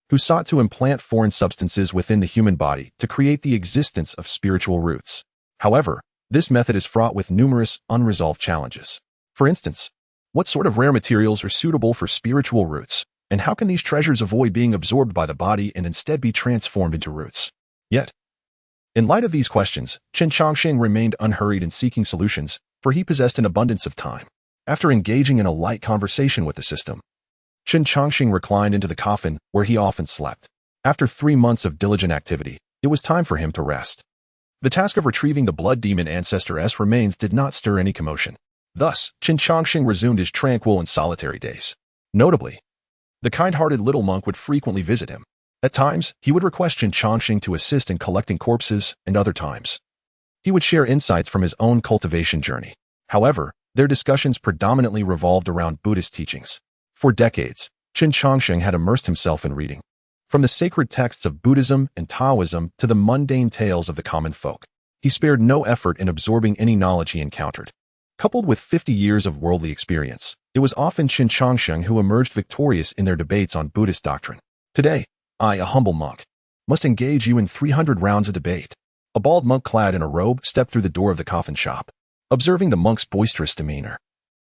who sought to implant foreign substances within the human body to create the existence of spiritual roots. However, this method is fraught with numerous unresolved challenges. For instance, what sort of rare materials are suitable for spiritual roots, and how can these treasures avoid being absorbed by the body and instead be transformed into roots? Yet, in light of these questions, Chen Changsheng remained unhurried in seeking solutions, for he possessed an abundance of time. After engaging in a light conversation with the system, Chen Changsheng reclined into the coffin where he often slept. After 3 months of diligent activity, it was time for him to rest. The task of retrieving the blood demon ancestor's remains did not stir any commotion. Thus, Chen Changsheng resumed his tranquil and solitary days. Notably, the kind-hearted little monk would frequently visit him. At times, he would request Chen Changsheng to assist in collecting corpses, and other times, he would share insights from his own cultivation journey. However, their discussions predominantly revolved around Buddhist teachings. For decades, Chen Changsheng had immersed himself in reading, from the sacred texts of Buddhism and Taoism to the mundane tales of the common folk. He spared no effort in absorbing any knowledge he encountered. Coupled with 50 years of worldly experience, it was often Chen Changsheng who emerged victorious in their debates on Buddhist doctrine. Today, I, a humble monk, must engage you in 300 rounds of debate. A bald monk clad in a robe stepped through the door of the coffin shop. Observing the monk's boisterous demeanor,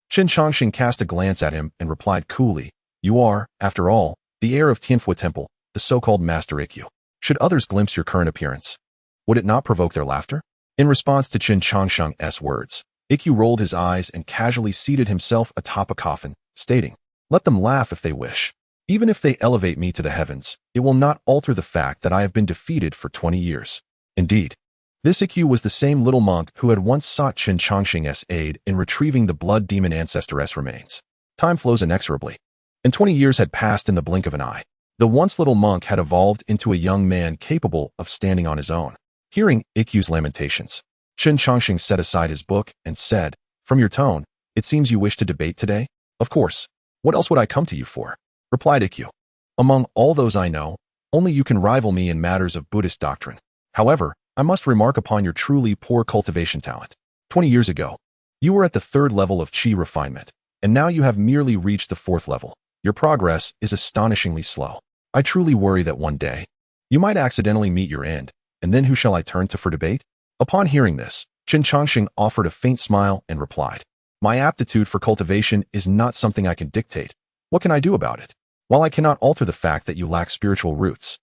Chen Changsheng cast a glance at him and replied coolly, "You are, after all, the heir of Tianfu Temple, the so-called Master Ikkyu. Should others glimpse your current appearance, would it not provoke their laughter?" In response to Chen Changsheng's words, Ikkyu rolled his eyes and casually seated himself atop a coffin, stating, "Let them laugh if they wish. Even if they elevate me to the heavens, it will not alter the fact that I have been defeated for 20 years. Indeed, this Ikkyu was the same little monk who had once sought Chen Changsheng's aid in retrieving the blood demon ancestor's remains. Time flows inexorably, and 20 years had passed in the blink of an eye. The once little monk had evolved into a young man capable of standing on his own. Hearing Ikkyu's lamentations, Chen Changsheng set aside his book and said, "From your tone, it seems you wish to debate today?" "Of course. What else would I come to you for?" replied Ikkyu. "Among all those I know, only you can rival me in matters of Buddhist doctrine. However, I must remark upon your truly poor cultivation talent. 20 years ago, you were at the 3rd level of Qi refinement, and now you have merely reached the 4th level. Your progress is astonishingly slow. I truly worry that one day, you might accidentally meet your end, and then who shall I turn to for debate?" Upon hearing this, Chen Changsheng offered a faint smile and replied, "My aptitude for cultivation is not something I can dictate. What can I do about it? While I cannot alter the fact that you lack spiritual roots,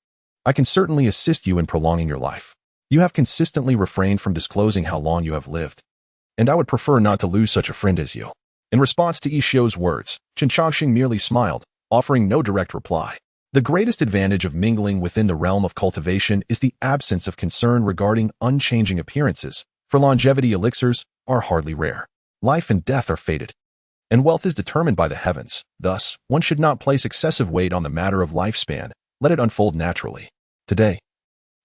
I can certainly assist you in prolonging your life. You have consistently refrained from disclosing how long you have lived, and I would prefer not to lose such a friend as you." In response to Ixio's words, Chen Changsheng merely smiled, offering no direct reply. The greatest advantage of mingling within the realm of cultivation is the absence of concern regarding unchanging appearances, for longevity elixirs are hardly rare. Life and death are fated, and wealth is determined by the heavens. Thus, one should not place excessive weight on the matter of lifespan. Let it unfold naturally. Today,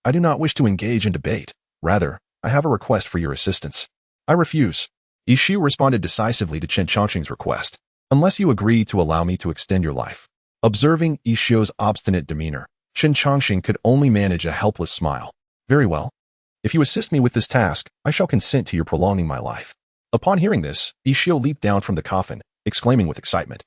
I do not wish to engage in debate. Rather, I have a request for your assistance. "I refuse." Ixio responded decisively to Chen Changsheng's request. "Unless you agree to allow me to extend your life." Observing Ixio's obstinate demeanor, Chen Changsheng could only manage a helpless smile. "Very well. If you assist me with this task, I shall consent to your prolonging my life." Upon hearing this, Ixio leaped down from the coffin, exclaiming with excitement,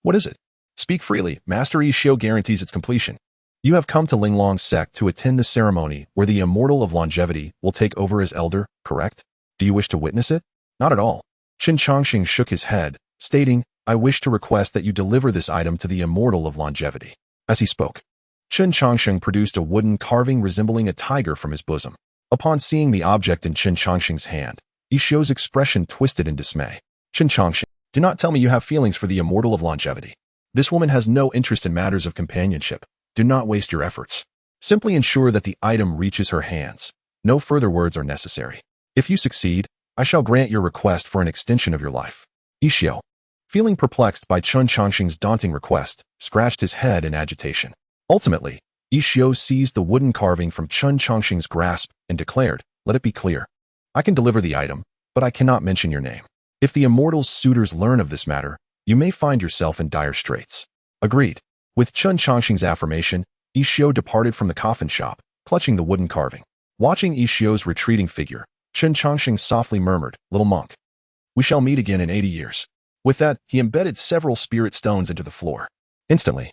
"What is it? Speak freely. Master Ixio guarantees its completion. You have come to Linglong's sect to attend the ceremony where the immortal of longevity will take over as elder, correct? Do you wish to witness it?" "Not at all." Chen Changsheng shook his head, stating, "I wish to request that you deliver this item to the immortal of longevity." As he spoke, Chen Changsheng produced a wooden carving resembling a tiger from his bosom. Upon seeing the object in Chen Changsheng's hand, Ixio's expression twisted in dismay. "Chen Changsheng, do not tell me you have feelings for the immortal of longevity. This woman has no interest in matters of companionship. Do not waste your efforts. Simply ensure that the item reaches her hands. No further words are necessary. If you succeed, I shall grant your request for an extension of your life." Ixio, feeling perplexed by Chen Changsheng's daunting request, scratched his head in agitation. Ultimately, Ixio seized the wooden carving from Chen Changsheng's grasp and declared, "Let it be clear. I can deliver the item, but I cannot mention your name." If the immortal's suitors learn of this matter, you may find yourself in dire straits. Agreed. With Chen Changsheng's affirmation, Ixio departed from the coffin shop, clutching the wooden carving. Watching Ixio's retreating figure, Chen Changsheng softly murmured, "Little monk, we shall meet again in 80 years. With that, he embedded several spirit stones into the floor. Instantly,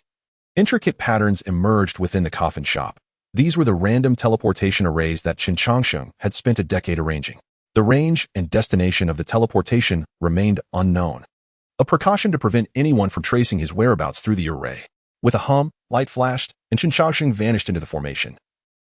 intricate patterns emerged within the coffin shop. These were the random teleportation arrays that Chen Changsheng had spent a decade arranging. The range and destination of the teleportation remained unknown, a precaution to prevent anyone from tracing his whereabouts through the array. With a hum, light flashed, and Chen Changsheng vanished into the formation,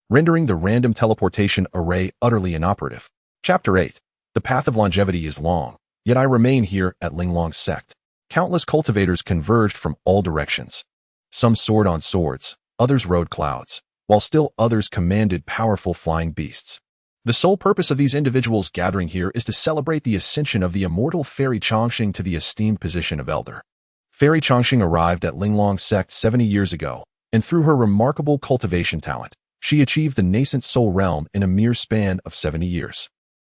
rendering the random teleportation array utterly inoperative. Chapter 8. The path of longevity is long, yet I remain here at Linglong's sect. Countless cultivators converged from all directions. Some soared on swords, others rode clouds, while still others commanded powerful flying beasts. The sole purpose of these individuals gathering here is to celebrate the ascension of the immortal Fairy Changsheng to the esteemed position of elder. Fairy Changsheng arrived at Linglong's sect 70 years ago, and through her remarkable cultivation talent, she achieved the nascent soul realm in a mere span of 70 years.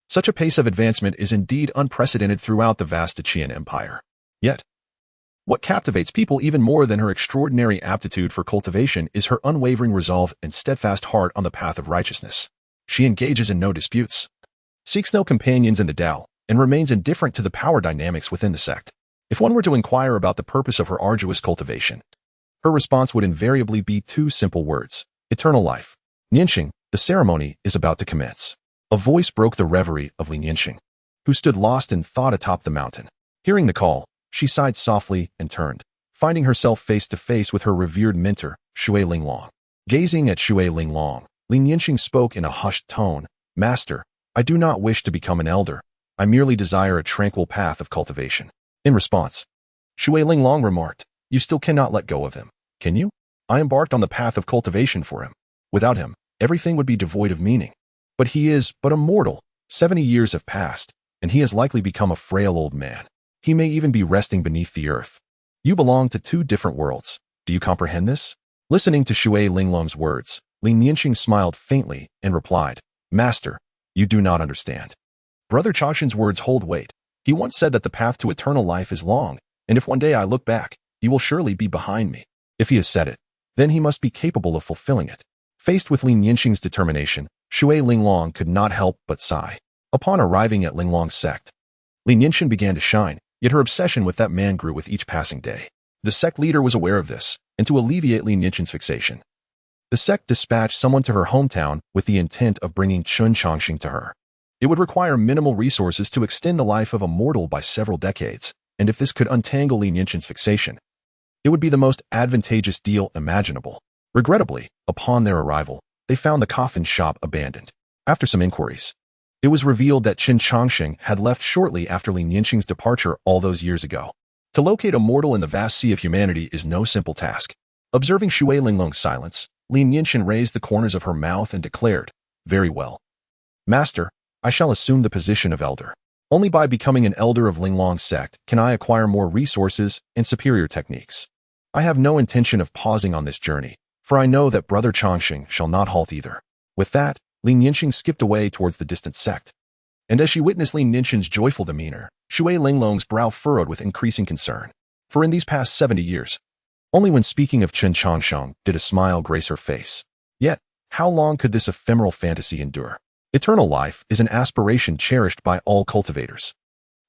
Such a pace of advancement is indeed unprecedented throughout the vast Decaying Empire. Yet, what captivates people even more than her extraordinary aptitude for cultivation is her unwavering resolve and steadfast heart on the path of righteousness. She engages in no disputes, seeks no companions in the Tao, and remains indifferent to the power dynamics within the sect. If one were to inquire about the purpose of her arduous cultivation, her response would invariably be two simple words: eternal life. Nianxing, the ceremony is about to commence. A voice broke the reverie of Li Nianxing, who stood lost in thought atop the mountain. Hearing the call, she sighed softly and turned, finding herself face to face with her revered mentor, Shui Linglong. Gazing at Shui Linglong, Li Nianxing spoke in a hushed tone, "Master, I do not wish to become an elder. I merely desire a tranquil path of cultivation." In response, Shui Linglong remarked, "You still cannot let go of him, can you? I embarked on the path of cultivation for him. Without him, everything would be devoid of meaning. But he is but a mortal. 70 years have passed, and he has likely become a frail old man. He may even be resting beneath the earth. You belong to two different worlds. Do you comprehend this?" Listening to Shui Linglong's words, Li Nianxing smiled faintly and replied, "Master, you do not understand. Brother Changsheng's words hold weight. He once said that the path to eternal life is long, and if one day I look back, he will surely be behind me. If he has said it, then he must be capable of fulfilling it." Faced with Li Nianxing's determination, Shui Linglong could not help but sigh. Upon arriving at Linglong's sect, Li Nianxing began to shine, yet her obsession with that man grew with each passing day. The sect leader was aware of this, and to alleviate Li Nianxing's fixation, the sect dispatched someone to her hometown with the intent of bringing Chen Changsheng to her. It would require minimal resources to extend the life of a mortal by several decades, and if this could untangle Li Nianxing's fixation, it would be the most advantageous deal imaginable. Regrettably, upon their arrival, they found the coffin shop abandoned. After some inquiries, it was revealed that Chen Changsheng had left shortly after Li Nianxing's departure all those years ago. To locate a mortal in the vast sea of humanity is no simple task. Observing Shui Linglong's silence, Li Nianxing raised the corners of her mouth and declared, "Very well. Master, I shall assume the position of elder. Only by becoming an elder of Linglong's sect can I acquire more resources and superior techniques. I have no intention of pausing on this journey, for I know that Brother Changsheng shall not halt either." With that, Li Nianxing skipped away towards the distant sect. And as she witnessed Li Nianxing's joyful demeanor, Shui Linglong's brow furrowed with increasing concern. For in these past 70 years, only when speaking of Chen Changsheng did a smile grace her face. Yet, how long could this ephemeral fantasy endure? Eternal life is an aspiration cherished by all cultivators.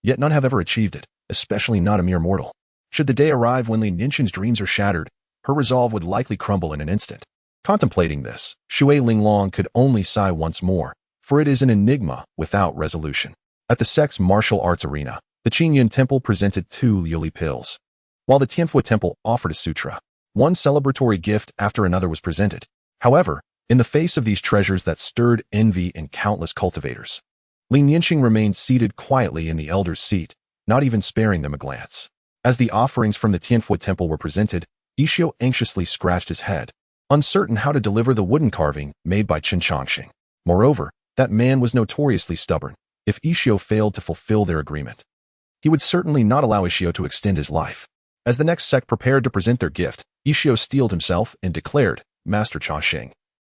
Yet none have ever achieved it, especially not a mere mortal. Should the day arrive when Li Nianxing's dreams are shattered, her resolve would likely crumble in an instant. Contemplating this, Shui Linglong could only sigh once more, for it is an enigma without resolution. At the sect's martial arts arena, the Qingyun Temple presented 2 Yuli pills, while the Tianfu Temple offered a sutra. One celebratory gift after another was presented. However, in the face of these treasures that stirred envy in countless cultivators, Li Nianxing remained seated quietly in the elder's seat, not even sparing them a glance. As the offerings from the Tianfu Temple were presented, Ixio anxiously scratched his head, uncertain how to deliver the wooden carving made by Chen Changsheng. Moreover, that man was notoriously stubborn. If Ixio failed to fulfill their agreement, he would certainly not allow Ixio to extend his life. As the next sect prepared to present their gift, Ixio steeled himself and declared, "Master Changsheng,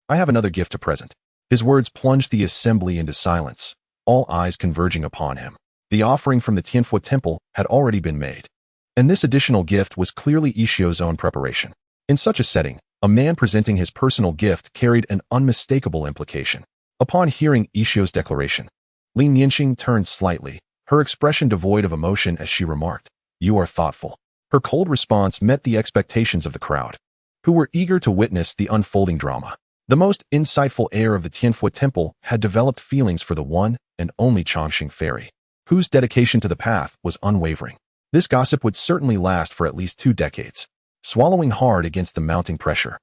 I have another gift to present." His words plunged the assembly into silence, all eyes converging upon him. The offering from the Tianfu temple had already been made, and this additional gift was clearly Ixio's own preparation. In such a setting, a man presenting his personal gift carried an unmistakable implication. Upon hearing Ixio's declaration, Lin Yanxing turned slightly, her expression devoid of emotion as she remarked, "You are thoughtful." Her cold response met the expectations of the crowd, who were eager to witness the unfolding drama. The most insightful heir of the Tianfu temple had developed feelings for the one and only Changsheng fairy, whose dedication to the path was unwavering. This gossip would certainly last for at least 2 decades. Swallowing hard against the mounting pressure,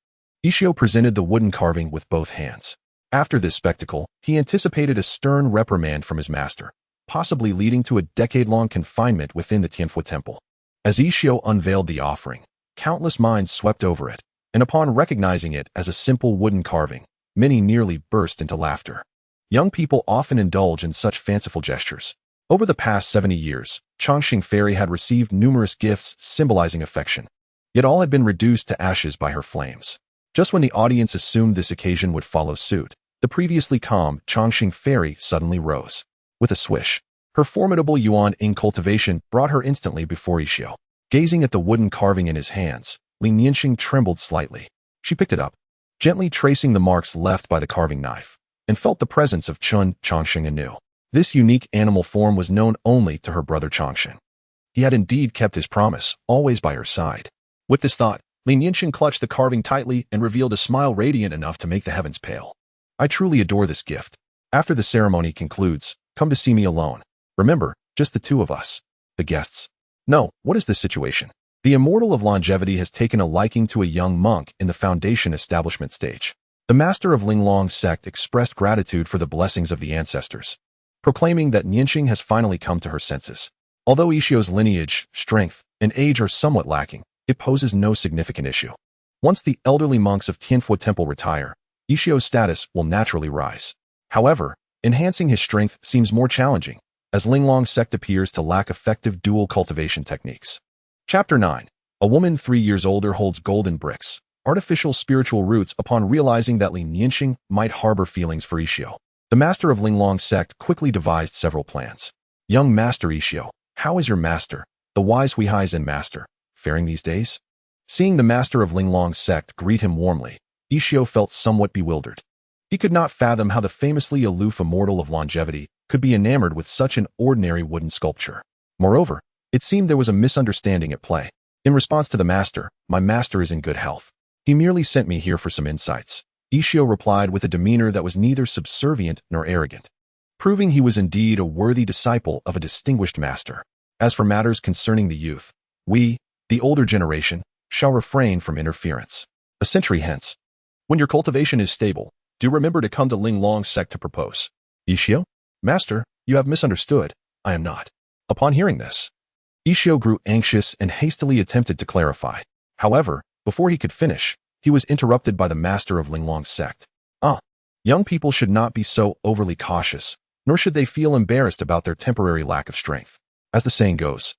Ixio presented the wooden carving with both hands. After this spectacle, he anticipated a stern reprimand from his master, possibly leading to a decade-long confinement within the Tianfu temple. As Ixio unveiled the offering, countless minds swept over it, and upon recognizing it as a simple wooden carving, many nearly burst into laughter. Young people often indulge in such fanciful gestures. Over the past 70 years, Changsheng Fairy had received numerous gifts symbolizing affection, yet all had been reduced to ashes by her flames. Just when the audience assumed this occasion would follow suit, the previously calm Changsheng Fairy suddenly rose. With a swish, her formidable yuan in cultivation brought her instantly before Ixio. Gazing at the wooden carving in his hands, Lin Yanxing trembled slightly. She picked it up, gently tracing the marks left by the carving knife, and felt the presence of Chen Changsheng anew. This unique animal form was known only to her brother Changsheng. He had indeed kept his promise, always by her side. With this thought, Lin Yanxing clutched the carving tightly and revealed a smile radiant enough to make the heavens pale. "I truly adore this gift. After the ceremony concludes, come to see me alone. Remember, just the 2 of us." The guests. "No, what is this situation?" The immortal of longevity has taken a liking to a young monk in the foundation establishment stage. The master of Linglong's sect expressed gratitude for the blessings of the ancestors, proclaiming that Yanxing has finally come to her senses. Although Ixio's lineage, strength, and age are somewhat lacking, it poses no significant issue. Once the elderly monks of Tianfu Temple retire, Ixio's status will naturally rise. However, enhancing his strength seems more challenging, as Linglong's sect appears to lack effective dual cultivation techniques. Chapter 9. A woman 3 years older holds golden bricks, artificial spiritual roots upon realizing that Lin Yanxing might harbor feelings for Ixio. The master of Linglong's sect quickly devised several plans. "Young Master Ixio, how is your master, the wise Huihai Zen master, faring these days?" Seeing the master of Linglong's sect greet him warmly, Ixio felt somewhat bewildered. He could not fathom how the famously aloof immortal of longevity could be enamored with such an ordinary wooden sculpture. Moreover, it seemed there was a misunderstanding at play. In response to the master, "My master is in good health. He merely sent me here for some insights," Ixio replied with a demeanor that was neither subservient nor arrogant, proving he was indeed a worthy disciple of a distinguished master. "As for matters concerning the youth, we, the older generation, shall refrain from interference. A century hence, when your cultivation is stable, do remember to come to Linglong's sect to propose." "Ixio? Master, you have misunderstood. I am not." Upon hearing this, Ixio grew anxious and hastily attempted to clarify. However, before he could finish, he was interrupted by the master of Linglong's sect. Young people should not be so overly cautious, nor should they feel embarrassed about their temporary lack of strength. As the saying goes,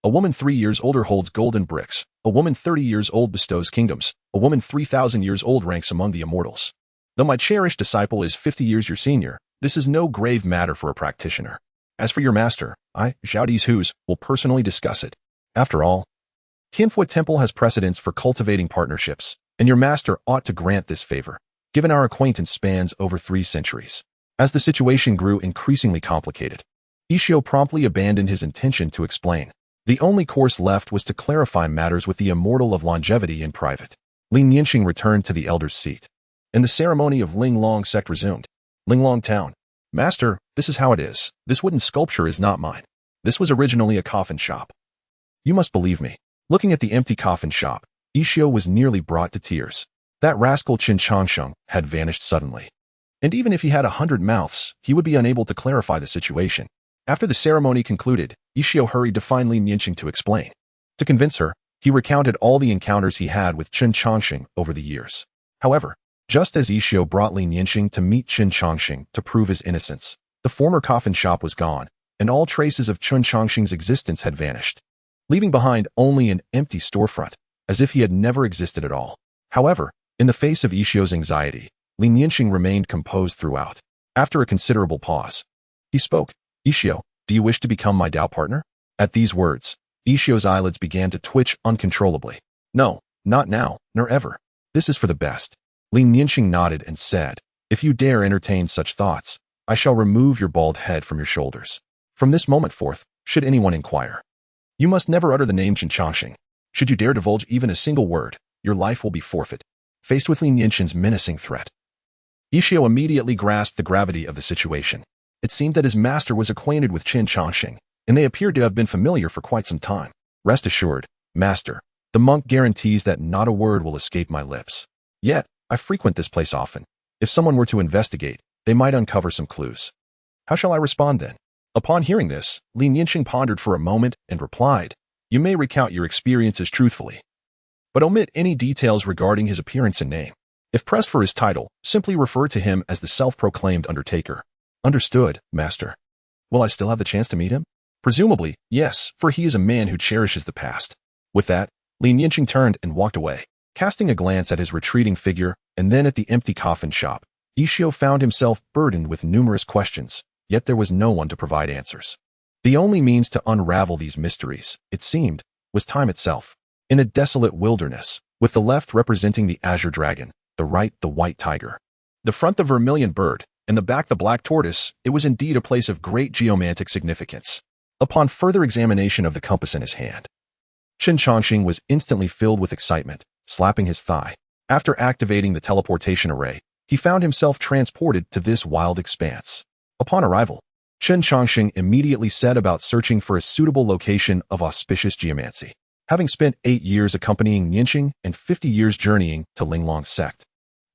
a woman 3 years older holds golden bricks, a woman 30 years old bestows kingdoms, a woman 3,000 years old ranks among the immortals. Though my cherished disciple is 50 years your senior, this is no grave matter for a practitioner. As for your master, I, Zhao Dizhus, will personally discuss it. After all, Tianfu Temple has precedence for cultivating partnerships, and your master ought to grant this favor, given our acquaintance spans over 3 centuries. As the situation grew increasingly complicated, Ixio promptly abandoned his intention to explain. The only course left was to clarify matters with the immortal of longevity in private. Lin Yanxing returned to the elder's seat, and the ceremony of Linglong sect resumed. "Linglong town. Master, this is how it is. This wooden sculpture is not mine. This was originally a coffin shop. You must believe me." Looking at the empty coffin shop, Ixio was nearly brought to tears. That rascal Chen Changsheng had vanished suddenly. And even if he had 100 mouths, he would be unable to clarify the situation. After the ceremony concluded, Ixio hurried to find Lin Yanxing to explain. To convince her, he recounted all the encounters he had with Chen Changsheng over the years. However, just as Ixio brought Lin Yanxing to meet Chen Changsheng to prove his innocence, the former coffin shop was gone, and all traces of Chen Changsheng's existence had vanished, leaving behind only an empty storefront, as if he had never existed at all. However, in the face of Ixio's anxiety, Lin Yanxing remained composed throughout. After a considerable pause, he spoke. "Ixio, Do you wish to become my Tao partner? At these words, Xiao's eyelids began to twitch uncontrollably. No, not now, nor ever. This is for the best. Chen Changsheng nodded and said, if you dare entertain such thoughts, I shall remove your bald head from your shoulders. From this moment forth, should anyone inquire, you must never utter the name Chen Changsheng. Should you dare divulge even a single word, your life will be forfeit. Faced with Chen Changsheng's menacing threat, Xiao immediately grasped the gravity of the situation. It seemed that his master was acquainted with Chen Changsheng, and they appeared to have been familiar for quite some time. Rest assured, master, the monk guarantees that not a word will escape my lips. Yet, I frequent this place often. If someone were to investigate, they might uncover some clues. How shall I respond then? Upon hearing this, Chen Changsheng pondered for a moment and replied, you may recount your experiences truthfully, but omit any details regarding his appearance and name. If pressed for his title, simply refer to him as the self-proclaimed Undertaker. Understood, master. Will I still have the chance to meet him? Presumably, yes, for he is a man who cherishes the past. With that, Chen Changsheng turned and walked away. Casting a glance at his retreating figure and then at the empty coffin shop, Xiao found himself burdened with numerous questions, yet there was no one to provide answers. The only means to unravel these mysteries, it seemed, was time itself. In a desolate wilderness, with the left representing the azure dragon, the right the white tiger, the front the vermilion bird, and the back the black tortoise, it was indeed a place of great geomantic significance. Upon further examination of the compass in his hand, Chen Changsheng was instantly filled with excitement, slapping his thigh. After activating the teleportation array, he found himself transported to this wild expanse. Upon arrival, Chen Changsheng immediately set about searching for a suitable location of auspicious geomancy. Having spent 8 years accompanying Changsheng and 50 years journeying to Linglong sect,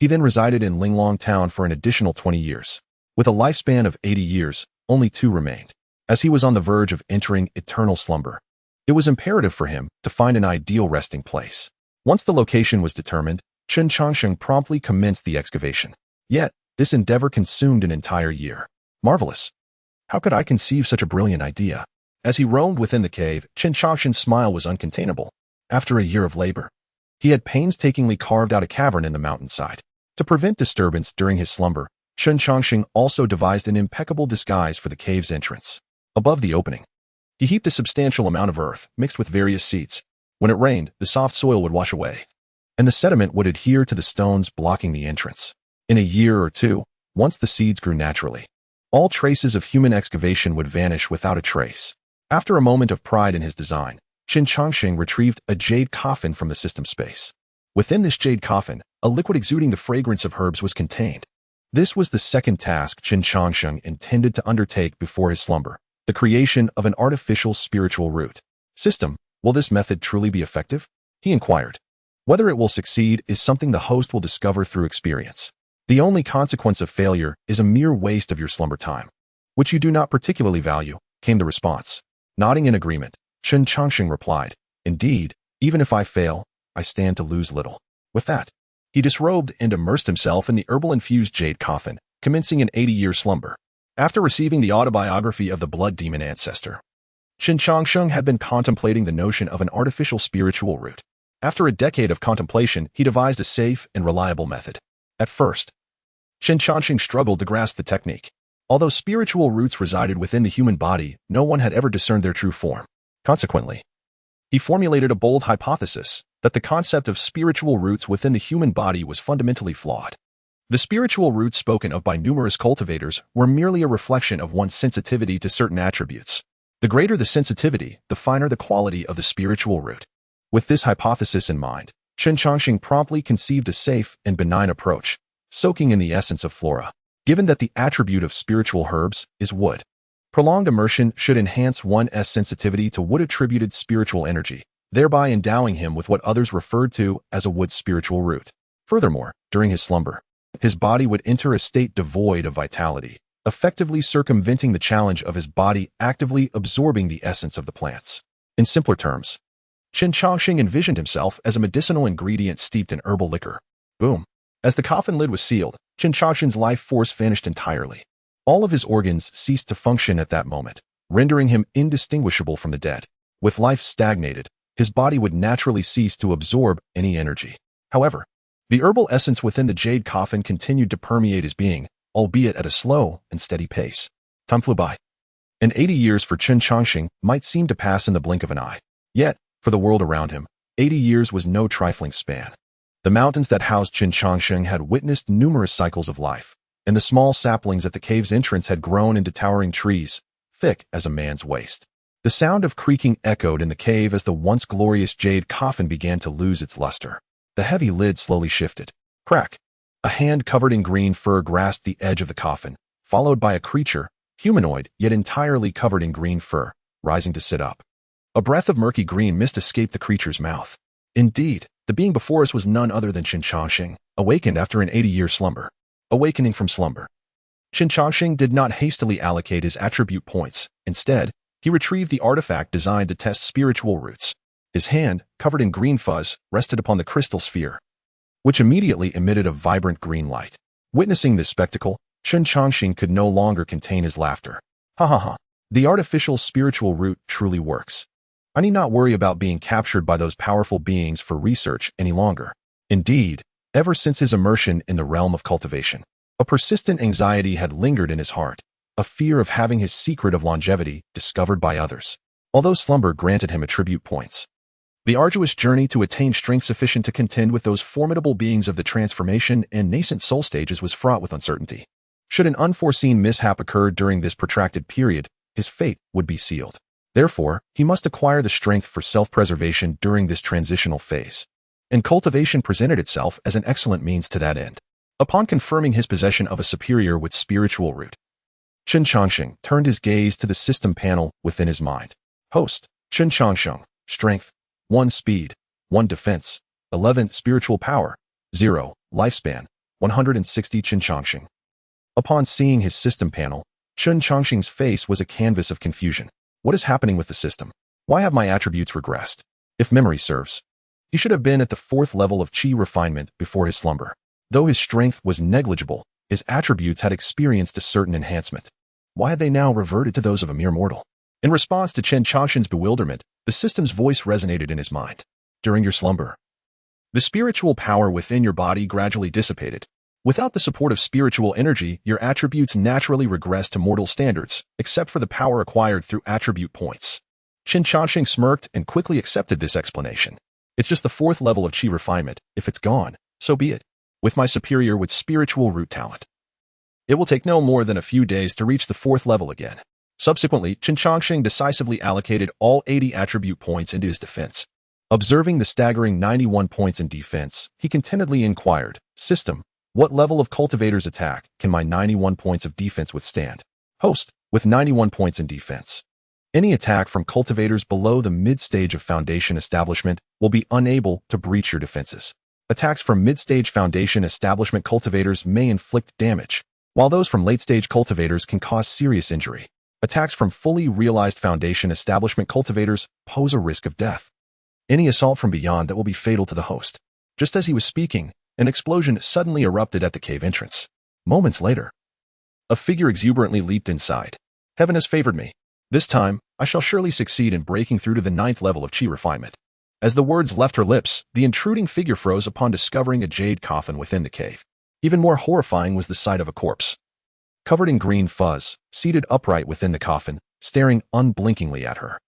he then resided in Linglong town for an additional 20 years. With a lifespan of 80 years, only 2 remained. As he was on the verge of entering eternal slumber, it was imperative for him to find an ideal resting place. Once the location was determined, Chen Changsheng promptly commenced the excavation. Yet, this endeavor consumed an entire year. Marvelous! How could I conceive such a brilliant idea? As he roamed within the cave, Chen Changsheng's smile was uncontainable. After a year of labor, he had painstakingly carved out a cavern in the mountainside. To prevent disturbance during his slumber, Chen Changsheng also devised an impeccable disguise for the cave's entrance. Above the opening, he heaped a substantial amount of earth mixed with various seeds. When it rained, the soft soil would wash away, and the sediment would adhere to the stones blocking the entrance. In a year or two, once the seeds grew naturally, all traces of human excavation would vanish without a trace. After a moment of pride in his design, Chen Changsheng retrieved a jade coffin from the system space. Within this jade coffin, a liquid exuding the fragrance of herbs was contained. This was the second task Chen Changsheng intended to undertake before his slumber, the creation of an artificial spiritual root. System, will this method truly be effective? He inquired. Whether it will succeed is something the host will discover through experience. The only consequence of failure is a mere waste of your slumber time, which you do not particularly value, came the response. Nodding in agreement, Chen Changsheng replied, indeed, even if I fail, I stand to lose little. With that, he disrobed and immersed himself in the herbal-infused jade coffin, commencing an 80-year slumber. After receiving the autobiography of the blood demon ancestor, Chen Changsheng had been contemplating the notion of an artificial spiritual root. After a decade of contemplation, he devised a safe and reliable method. At first, Chen Changsheng struggled to grasp the technique. Although spiritual roots resided within the human body, no one had ever discerned their true form. Consequently, he formulated a bold hypothesis that the concept of spiritual roots within the human body was fundamentally flawed. The spiritual roots spoken of by numerous cultivators were merely a reflection of one's sensitivity to certain attributes. The greater the sensitivity, the finer the quality of the spiritual root. With this hypothesis in mind, Chen Changsheng promptly conceived a safe and benign approach, soaking in the essence of flora. Given that the attribute of spiritual herbs is wood, prolonged immersion should enhance one's sensitivity to wood-attributed spiritual energy, thereby endowing him with what others referred to as a wood spiritual root. Furthermore, during his slumber, his body would enter a state devoid of vitality, effectively circumventing the challenge of his body actively absorbing the essence of the plants. In simpler terms, Chen Changsheng envisioned himself as a medicinal ingredient steeped in herbal liquor. Boom. As the coffin lid was sealed, Chen Changsheng's life force vanished entirely. All of his organs ceased to function at that moment, rendering him indistinguishable from the dead. With life stagnated, his body would naturally cease to absorb any energy. However, the herbal essence within the jade coffin continued to permeate his being, albeit at a slow and steady pace. Time flew by, and 80 years for Chen Changsheng might seem to pass in the blink of an eye. Yet, for the world around him, 80 years was no trifling span. The mountains that housed Chen Changsheng had witnessed numerous cycles of life, and the small saplings at the cave's entrance had grown into towering trees, thick as a man's waist. The sound of creaking echoed in the cave as the once glorious jade coffin began to lose its luster. The heavy lid slowly shifted. Crack! A hand covered in green fur grasped the edge of the coffin, followed by a creature, humanoid yet entirely covered in green fur, rising to sit up. A breath of murky green mist escaped the creature's mouth. Indeed, the being before us was none other than Chen Changsheng, awakened after an 80-year slumber. Awakening from slumber. Chen Changsheng did not hastily allocate his attribute points. Instead, he retrieved the artifact designed to test spiritual roots. His hand, covered in green fuzz, rested upon the crystal sphere, which immediately emitted a vibrant green light. Witnessing this spectacle, Chen Changsheng could no longer contain his laughter. Ha ha ha. The artificial spiritual root truly works. I need not worry about being captured by those powerful beings for research any longer. Indeed, ever since his immersion in the realm of cultivation, a persistent anxiety had lingered in his heart, a fear of having his secret of longevity discovered by others. Although slumber granted him attribute points, the arduous journey to attain strength sufficient to contend with those formidable beings of the transformation and nascent soul stages was fraught with uncertainty. Should an unforeseen mishap occur during this protracted period, his fate would be sealed. Therefore, he must acquire the strength for self-preservation during this transitional phase. And cultivation presented itself as an excellent means to that end. Upon confirming his possession of a superior with spiritual root, Chen Changsheng turned his gaze to the system panel within his mind. Host, Chen Changsheng, Strength, 1 Speed, 1 Defense, 11 Spiritual Power, 0 Lifespan, 160 Chen Changsheng. Upon seeing his system panel, Chen Changsheng's face was a canvas of confusion. What is happening with the system? Why have my attributes regressed? If memory serves, he should have been at the 4th level of Qi refinement before his slumber. Though his strength was negligible, his attributes had experienced a certain enhancement. Why had they now reverted to those of a mere mortal? In response to Chen Changsheng's bewilderment, the system's voice resonated in his mind. During your slumber, the spiritual power within your body gradually dissipated. Without the support of spiritual energy, your attributes naturally regress to mortal standards, except for the power acquired through attribute points. Chen Changsheng smirked and quickly accepted this explanation. It's just the 4th level of Qi refinement. If it's gone, so be it. With my superior with spiritual root talent, it will take no more than a few days to reach the 4th level again. Subsequently, Chen Changsheng decisively allocated all 80 attribute points into his defense. Observing the staggering 91 points in defense, he contentedly inquired, System, what level of cultivator's attack can my 91 points of defense withstand? Host, with 91 points in defense, any attack from cultivators below the mid-stage of foundation establishment will be unable to breach your defenses. Attacks from mid-stage foundation establishment cultivators may inflict damage, while those from late-stage cultivators can cause serious injury. Attacks from fully realized foundation establishment cultivators pose a risk of death. Any assault from beyond that will be fatal to the host. Just as he was speaking, an explosion suddenly erupted at the cave entrance. Moments later, a figure exuberantly leaped inside. Heaven has favored me. This time, I shall surely succeed in breaking through to the 9th level of Qi refinement. As the words left her lips, the intruding figure froze upon discovering a jade coffin within the cave. Even more horrifying was the sight of a corpse, covered in green fuzz, seated upright within the coffin, staring unblinkingly at her.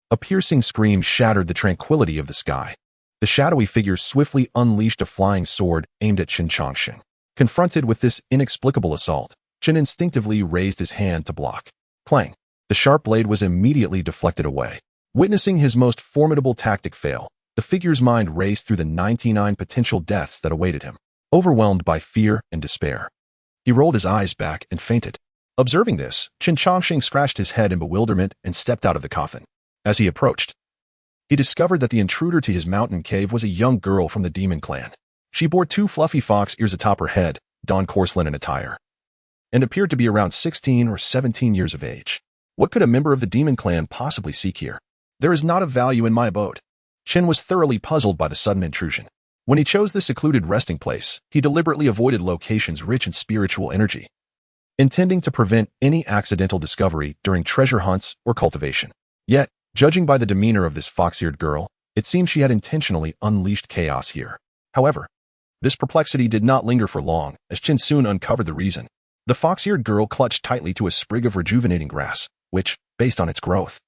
A piercing scream shattered the tranquility of the sky. The shadowy figure swiftly unleashed a flying sword aimed at Chen Changsheng. Confronted with this inexplicable assault, Chen instinctively raised his hand to block. Clang! The sharp blade was immediately deflected away. Witnessing his most formidable tactic fail, the figure's mind raced through the 99 potential deaths that awaited him. Overwhelmed by fear and despair, he rolled his eyes back and fainted. Observing this, Chen Changsheng scratched his head in bewilderment and stepped out of the coffin. As he approached, he discovered that the intruder to his mountain cave was a young girl from the demon clan. She bore 2 fluffy fox ears atop her head, donned coarse linen attire, and appeared to be around 16 or 17 years of age. What could a member of the demon clan possibly seek here? There is not of value in my abode. Chen was thoroughly puzzled by the sudden intrusion. When he chose this secluded resting place, he deliberately avoided locations rich in spiritual energy, intending to prevent any accidental discovery during treasure hunts or cultivation. Yet, judging by the demeanor of this fox-eared girl, it seemed she had intentionally unleashed chaos here. However, this perplexity did not linger for long, as Chen soon uncovered the reason. The fox-eared girl clutched tightly to a sprig of rejuvenating grass, which, based on its growth,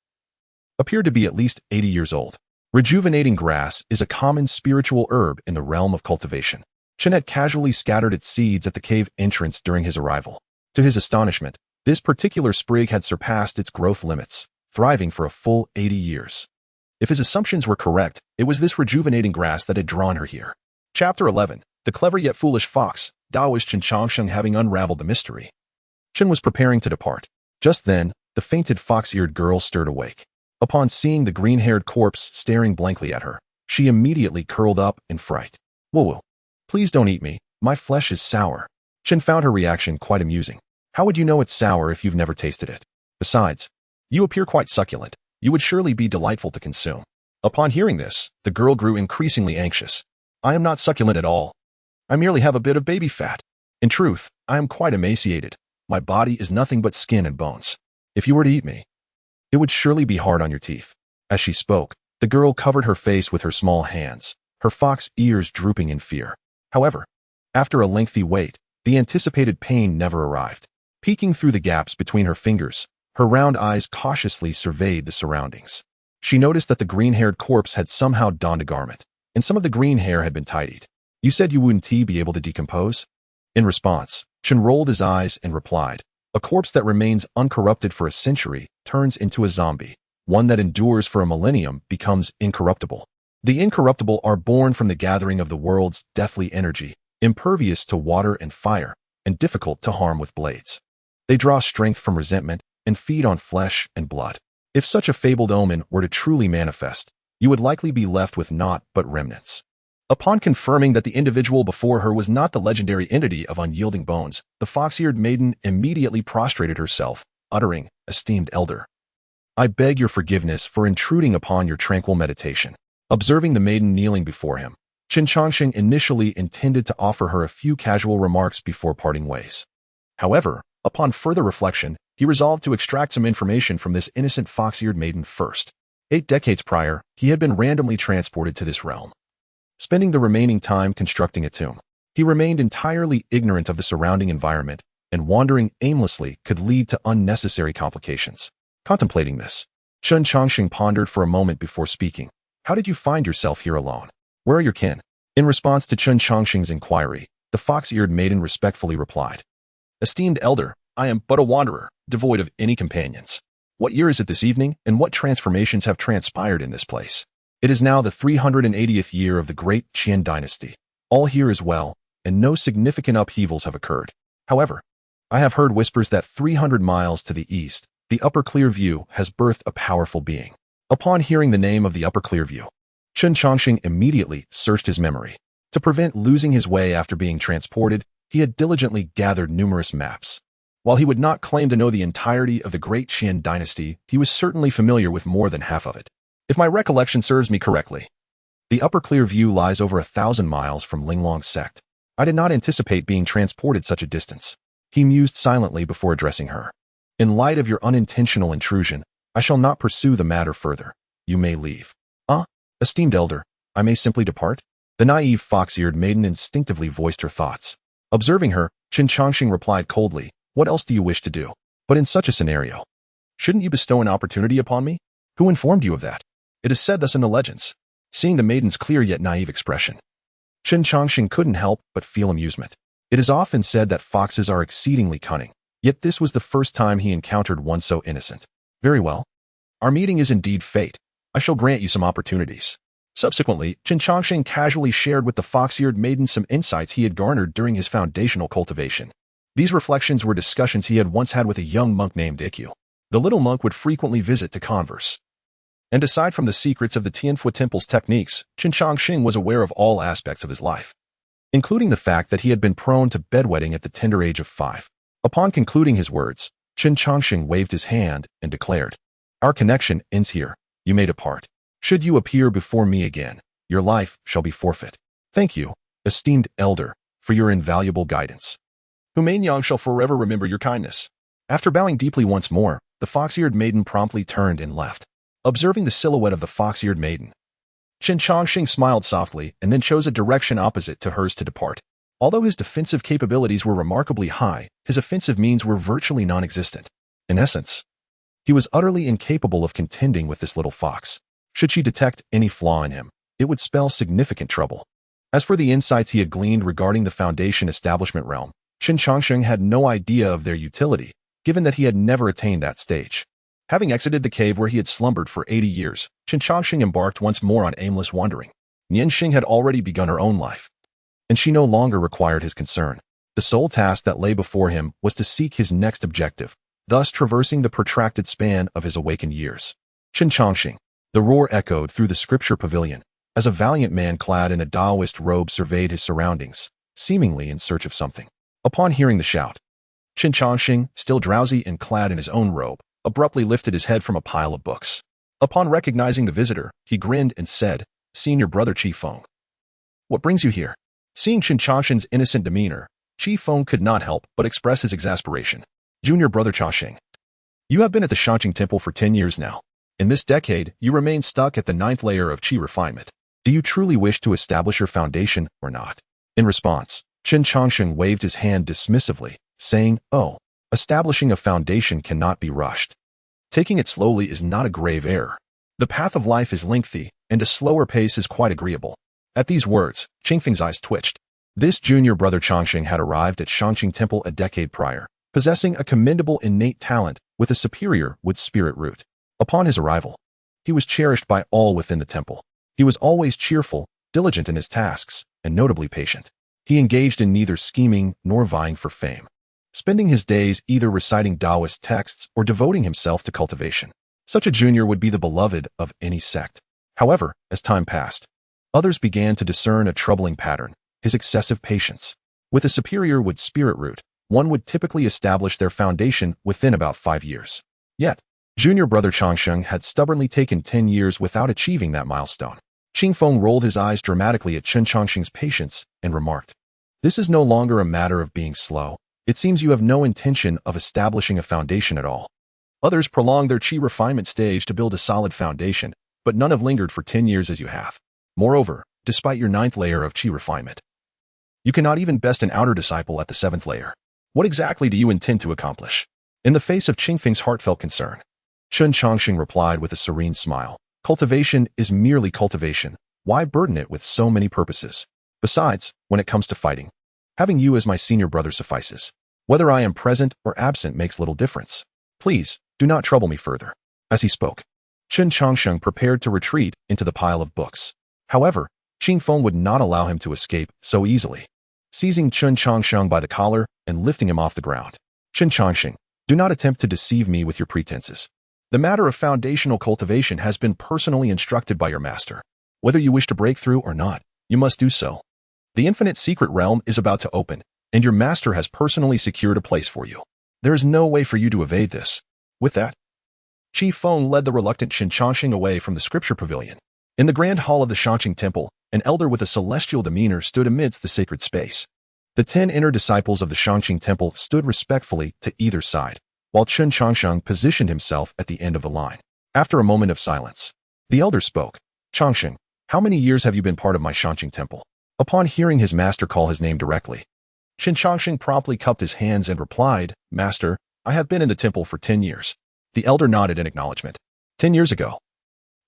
appeared to be at least 80 years old. Rejuvenating grass is a common spiritual herb in the realm of cultivation. Chen had casually scattered its seeds at the cave entrance during his arrival. To his astonishment, this particular sprig had surpassed its growth limits, thriving for a full 80 years. If his assumptions were correct, it was this rejuvenating grass that had drawn her here. Chapter 11. The Clever Yet Foolish Fox, Taoist Chen Changsheng having unraveled the mystery. Chen was preparing to depart. Just then, the fainted fox-eared girl stirred awake. Upon seeing the green-haired corpse staring blankly at her, she immediately curled up in fright. Whoa, please don't eat me, my flesh is sour. Chen found her reaction quite amusing. How would you know it's sour if you've never tasted it? Besides, you appear quite succulent. You would surely be delightful to consume. Upon hearing this, the girl grew increasingly anxious. I am not succulent at all. I merely have a bit of baby fat. In truth, I am quite emaciated. My body is nothing but skin and bones. If you were to eat me, it would surely be hard on your teeth. As she spoke, the girl covered her face with her small hands, her fox ears drooping in fear. However, after a lengthy wait, the anticipated pain never arrived. Peeking through the gaps between her fingers, her round eyes cautiously surveyed the surroundings. She noticed that the green-haired corpse had somehow donned a garment, and some of the green hair had been tidied. You said you wouldn't be able to decompose? In response, Chen rolled his eyes and replied, a corpse that remains uncorrupted for a century turns into a zombie. One that endures for a millennium becomes incorruptible. The incorruptible are born from the gathering of the world's deathly energy, impervious to water and fire, and difficult to harm with blades. They draw strength from resentment and feed on flesh and blood. If such a fabled omen were to truly manifest, you would likely be left with naught but remnants. Upon confirming that the individual before her was not the legendary entity of unyielding bones, the fox-eared maiden immediately prostrated herself, uttering, "Esteemed elder, I beg your forgiveness for intruding upon your tranquil meditation." Observing the maiden kneeling before him, Chen Changsheng initially intended to offer her a few casual remarks before parting ways. However, upon further reflection, he resolved to extract some information from this innocent fox-eared maiden first. 8 decades prior, he had been randomly transported to this realm, spending the remaining time constructing a tomb. He remained entirely ignorant of the surrounding environment, and wandering aimlessly could lead to unnecessary complications. Contemplating this, Chen Changsheng pondered for a moment before speaking. How did you find yourself here alone? Where are your kin? In response to Chen Changsheng's inquiry, the fox-eared maiden respectfully replied, Esteemed elder, I am but a wanderer, devoid of any companions. What year is it this evening, and what transformations have transpired in this place? It is now the 380th year of the Great Qian dynasty. All here is well, and no significant upheavals have occurred. However, I have heard whispers that 300 miles to the east, the Upper Clearview has birthed a powerful being. Upon hearing the name of the Upper Clearview, Chen Changsheng immediately searched his memory. To prevent losing his way after being transported, he had diligently gathered numerous maps. While he would not claim to know the entirety of the Great Qian dynasty, he was certainly familiar with more than half of it. If my recollection serves me correctly, the Upper Clearview lies over 1,000 miles from Linglong sect. I did not anticipate being transported such a distance. He mused silently before addressing her. In light of your unintentional intrusion, I shall not pursue the matter further. You may leave. Esteemed elder, I may simply depart? The naive fox-eared maiden instinctively voiced her thoughts. Observing her, Chen Changsheng replied coldly, What else do you wish to do? But in such a scenario, shouldn't you bestow an opportunity upon me? Who informed you of that? It is said thus in the legends. Seeing the maiden's clear yet naive expression, Chen Changsheng couldn't help but feel amusement. It is often said that foxes are exceedingly cunning, yet this was the first time he encountered one so innocent. Very well. Our meeting is indeed fate. I shall grant you some opportunities. Subsequently, Chen Changsheng casually shared with the fox-eared maiden some insights he had garnered during his foundational cultivation. These reflections were discussions he had once had with a young monk named Ikkyu. The little monk would frequently visit to converse. And aside from the secrets of the Tianfu Temple's techniques, Chen Changsheng was aware of all aspects of his life, including the fact that he had been prone to bedwetting at the tender age of 5. Upon concluding his words, Chen Changsheng waved his hand and declared, Our connection ends here. You may depart. Should you appear before me again, your life shall be forfeit. Thank you, esteemed elder, for your invaluable guidance. Humain shall forever remember your kindness. After bowing deeply once more, the fox-eared maiden promptly turned and left. Observing the silhouette of the fox-eared maiden, Chen Changsheng smiled softly and then chose a direction opposite to hers to depart. Although his defensive capabilities were remarkably high, his offensive means were virtually non-existent. In essence, He was utterly incapable of contending with this little fox. Should she detect any flaw in him, it would spell significant trouble. As for the insights he had gleaned regarding the Foundation establishment realm, Chen Changsheng had no idea of their utility, given that he had never attained that stage. Having exited the cave where he had slumbered for 80 years, Chen Changsheng embarked once more on aimless wandering. Nianxing had already begun her own life, and she no longer required his concern. The sole task that lay before him was to seek his next objective, thus traversing the protracted span of his awakened years. Chen Changsheng. The roar echoed through the scripture pavilion, as a valiant man clad in a Taoist robe surveyed his surroundings, seemingly in search of something. Upon hearing the shout, Chen Changsheng, still drowsy and clad in his own robe, abruptly lifted his head from a pile of books. Upon recognizing the visitor, he grinned and said, "Senior brother Qi Feng. What brings you here?" Seeing Chen Changsheng's innocent demeanor, Qi Feng could not help but express his exasperation. "Junior brother Changsheng, you have been at the Xianxia Temple for 10 years now. In this decade, you remain stuck at the 9th layer of Qi refinement. Do you truly wish to establish your foundation or not?" In response, Chen Changsheng waved his hand dismissively, saying, "Oh, establishing a foundation cannot be rushed. Taking it slowly is not a grave error. The path of life is lengthy, and a slower pace is quite agreeable." At these words, Qingfeng's eyes twitched. This junior brother Changsheng had arrived at Xianxia Temple a decade prior, possessing a commendable innate talent with a superior wood spirit root. Upon his arrival, he was cherished by all within the temple. He was always cheerful, diligent in his tasks, and notably patient. He engaged in neither scheming nor vying for fame, spending his days either reciting Taoist texts or devoting himself to cultivation. Such a junior would be the beloved of any sect. However, as time passed, others began to discern a troubling pattern: his excessive patience. With a superior wood spirit root, one would typically establish their foundation within about 5 years. Yet, junior brother Changsheng had stubbornly taken 10 years without achieving that milestone. Qingfeng rolled his eyes dramatically at Chen Changsheng's patience and remarked, "This is no longer a matter of being slow. It seems you have no intention of establishing a foundation at all. Others prolonged their Qi refinement stage to build a solid foundation, but none have lingered for 10 years as you have. Moreover, despite your 9th layer of Qi refinement, you cannot even best an outer disciple at the 7th layer. What exactly do you intend to accomplish?" In the face of Qingfeng's heartfelt concern, Chen Changsheng replied with a serene smile, "Cultivation is merely cultivation. Why burden it with so many purposes? Besides, when it comes to fighting, having you as my senior brother suffices. Whether I am present or absent makes little difference. Please, do not trouble me further." As he spoke, Chen Changsheng prepared to retreat into the pile of books. However, Qingfeng would not allow him to escape so easily. Seizing Chen Changsheng by the collar and lifting him off the ground, "Chen Changsheng, do not attempt to deceive me with your pretenses. The matter of foundational cultivation has been personally instructed by your master. Whether you wish to break through or not, you must do so. The infinite secret realm is about to open, and your master has personally secured a place for you. There is no way for you to evade this." With that, Qi Feng led the reluctant Chen Changsheng away from the scripture pavilion. In the grand hall of the Xianxia Temple, an elder with a celestial demeanor stood amidst the sacred space. The 10 inner disciples of the Xianxia Temple stood respectfully to either side, while Chen Changsheng positioned himself at the end of the line. After a moment of silence, the elder spoke. "Changsheng, how many years have you been part of my Xianxia Temple?" Upon hearing his master call his name directly, Chen Changsheng promptly cupped his hands and replied, "Master, I have been in the temple for 10 years. The elder nodded in acknowledgement. 10 years ago,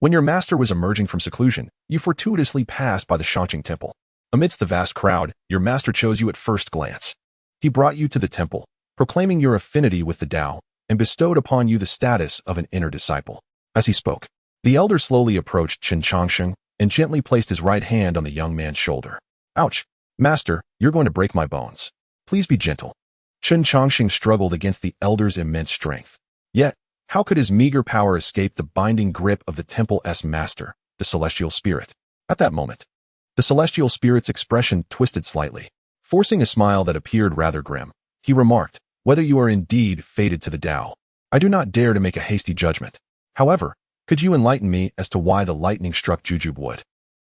when your master was emerging from seclusion, you fortuitously passed by the Xianxia Temple. Amidst the vast crowd, your master chose you at first glance. He brought you to the temple, proclaiming your affinity with the Tao, and bestowed upon you the status of an inner disciple." As he spoke, the elder slowly approached Chen Changsheng and gently placed his right hand on the young man's shoulder. "Ouch! Master, you're going to break my bones. Please be gentle." Chen Changsheng struggled against the elder's immense strength. Yet, how could his meager power escape the binding grip of the temple's master, the celestial spirit? At that moment, the celestial spirit's expression twisted slightly. Forcing a smile that appeared rather grim, he remarked, "Whether you are indeed fated to the Tao, I do not dare to make a hasty judgment. However, could you enlighten me as to why the lightning-struck jujube wood,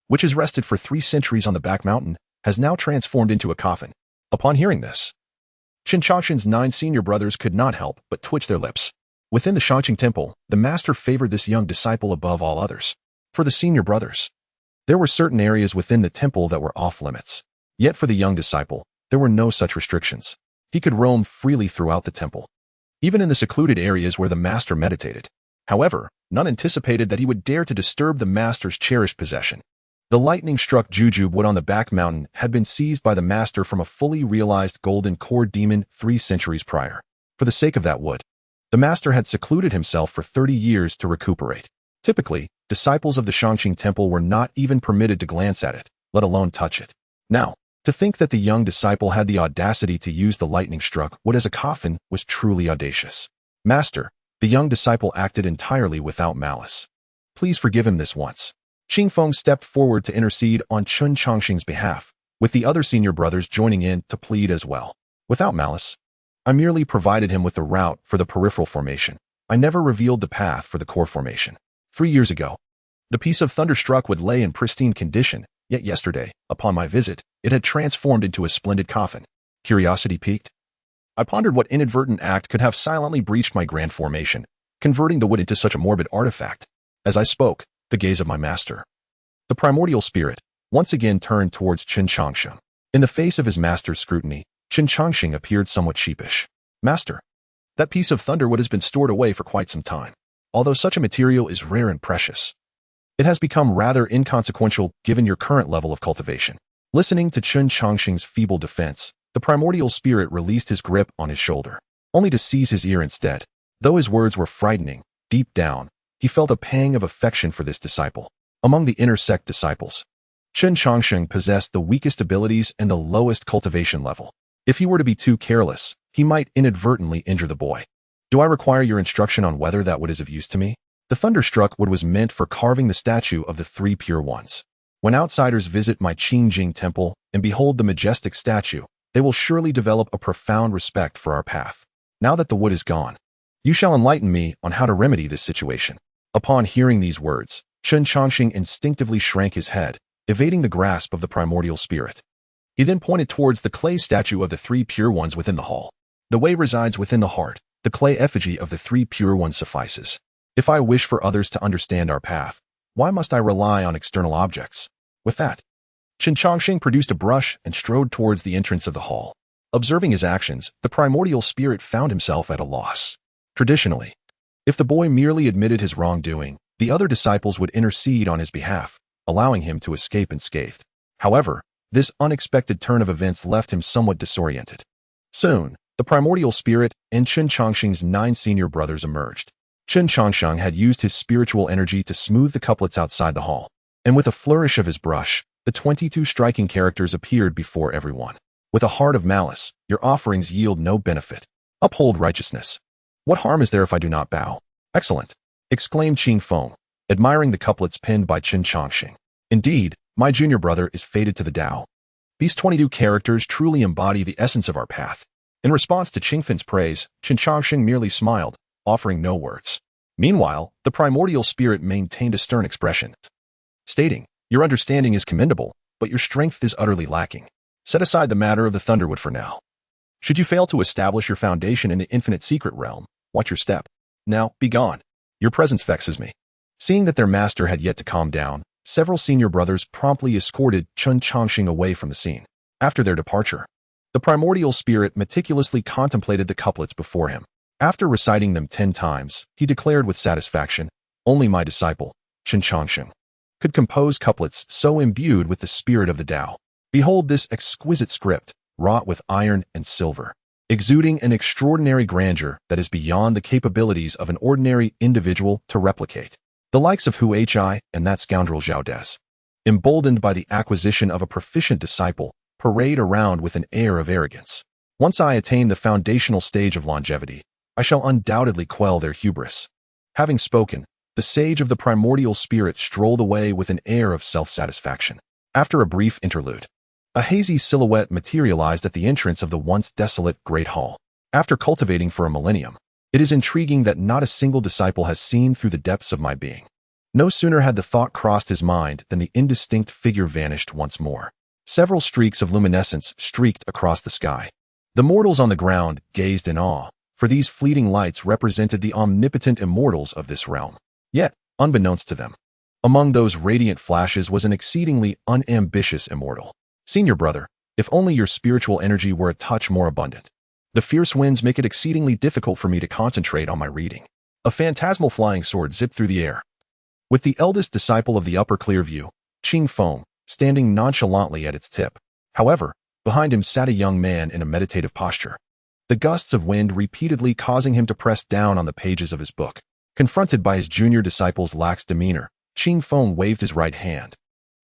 which has rested for 3 centuries on the back mountain, has now transformed into a coffin?" Upon hearing this, Chen Changsheng's 9 senior brothers could not help but twitch their lips. Within the Xianxia Temple, the master favored this young disciple above all others. For the senior brothers, there were certain areas within the temple that were off-limits. Yet for the young disciple, there were no such restrictions. He could roam freely throughout the temple. even in the secluded areas where the master meditated. However, none anticipated that he would dare to disturb the master's cherished possession. The lightning-struck jujube wood on the back mountain had been seized by the master from a fully realized golden core demon 3 centuries prior. For the sake of that wood, the master had secluded himself for 30 years to recuperate. Typically, disciples of the Xianxia temple were not even permitted to glance at it, let alone touch it. Now, to think that the young disciple had the audacity to use the lightning-struck wood as a coffin was truly audacious. Master, the young disciple acted entirely without malice. Please forgive him this once. Qingfeng stepped forward to intercede on Chen Changsheng's behalf, with the other senior brothers joining in to plead as well. Without malice, I merely provided him with the route for the peripheral formation. I never revealed the path for the core formation. 3 years ago, the piece of thunderstruck wood lay in pristine condition, yet yesterday, upon my visit, it had transformed into a splendid coffin. Curiosity piqued. I pondered what inadvertent act could have silently breached my grand formation, converting the wood into such a morbid artifact. As I spoke, the gaze of my master, the primordial spirit, once again turned towards Chen Changsheng. In the face of his master's scrutiny, Chen Changsheng appeared somewhat sheepish. Master, that piece of thunderwood has been stored away for quite some time. Although such a material is rare and precious, it has become rather inconsequential given your current level of cultivation. Listening to Chen Changsheng's feeble defense, the primordial spirit released his grip on his shoulder, only to seize his ear instead. Though his words were frightening, deep down, he felt a pang of affection for this disciple. Among the inner sect disciples, Chen Changsheng possessed the weakest abilities and the lowest cultivation level. If he were to be too careless, he might inadvertently injure the boy. Do I require your instruction on whether that wood is of use to me? The thunderstruck wood was meant for carving the statue of the 3 pure ones. When outsiders visit my Qingjing temple and behold the majestic statue, they will surely develop a profound respect for our path. Now that the wood is gone, you shall enlighten me on how to remedy this situation. Upon hearing these words, Chen Changsheng instinctively shrank his head, evading the grasp of the primordial spirit. He then pointed towards the clay statue of the 3 pure ones within the hall. The way resides within the heart. The clay effigy of the 3 pure ones suffices. If I wish for others to understand our path, why must I rely on external objects? With that, Chen Changsheng produced a brush and strode towards the entrance of the hall. Observing his actions, the primordial spirit found himself at a loss. Traditionally, if the boy merely admitted his wrongdoing, the other disciples would intercede on his behalf, allowing him to escape unscathed. However, this unexpected turn of events left him somewhat disoriented. Soon, the primordial spirit and Chen Changsheng's 9 senior brothers emerged. Chen Changsheng had used his spiritual energy to smooth the couplets outside the hall, and with a flourish of his brush, the 22 striking characters appeared before everyone. With a heart of malice, your offerings yield no benefit. Uphold righteousness. What harm is there if I do not bow? Excellent, exclaimed Qingfeng, admiring the couplets penned by Chen Changsheng. Indeed, my junior brother is fated to the Tao. These 22 characters truly embody the essence of our path. In response to Qingfeng's praise, Chen Changsheng merely smiled, offering no words. Meanwhile, the primordial spirit maintained a stern expression, stating, your understanding is commendable, but your strength is utterly lacking. Set aside the matter of the thunderwood for now. Should you fail to establish your foundation in the infinite secret realm, watch your step. Now, be gone. Your presence vexes me. Seeing that their master had yet to calm down, several senior brothers promptly escorted Chen Changsheng away from the scene. After their departure, the primordial spirit meticulously contemplated the couplets before him. After reciting them 10 times, he declared with satisfaction, only my disciple, Chen Changsheng, could compose couplets so imbued with the spirit of the Tao. Behold this exquisite script, wrought with iron and silver, exuding an extraordinary grandeur that is beyond the capabilities of an ordinary individual to replicate. The likes of Hu Hi and that scoundrel Zhao Des, emboldened by the acquisition of a proficient disciple, parade around with an air of arrogance. Once I attain the foundational stage of longevity, I shall undoubtedly quell their hubris. Having spoken, the sage of the primordial spirit strolled away with an air of self-satisfaction. After a brief interlude, a hazy silhouette materialized at the entrance of the once desolate Great Hall. After cultivating for a millennium, it is intriguing that not a single disciple has seen through the depths of my being. No sooner had the thought crossed his mind than the indistinct figure vanished once more. Several streaks of luminescence streaked across the sky. The mortals on the ground gazed in awe, for these fleeting lights represented the omnipotent immortals of this realm. Yet, unbeknownst to them, among those radiant flashes was an exceedingly unambitious immortal. Senior brother, if only your spiritual energy were a touch more abundant. The fierce winds make it exceedingly difficult for me to concentrate on my reading. A phantasmal flying sword zipped through the air, with the eldest disciple of the upper clear view, Qing Feng, standing nonchalantly at its tip. However, behind him sat a young man in a meditative posture, the gusts of wind repeatedly causing him to press down on the pages of his book. Confronted by his junior disciple's lax demeanor, Qing Feng waved his right hand,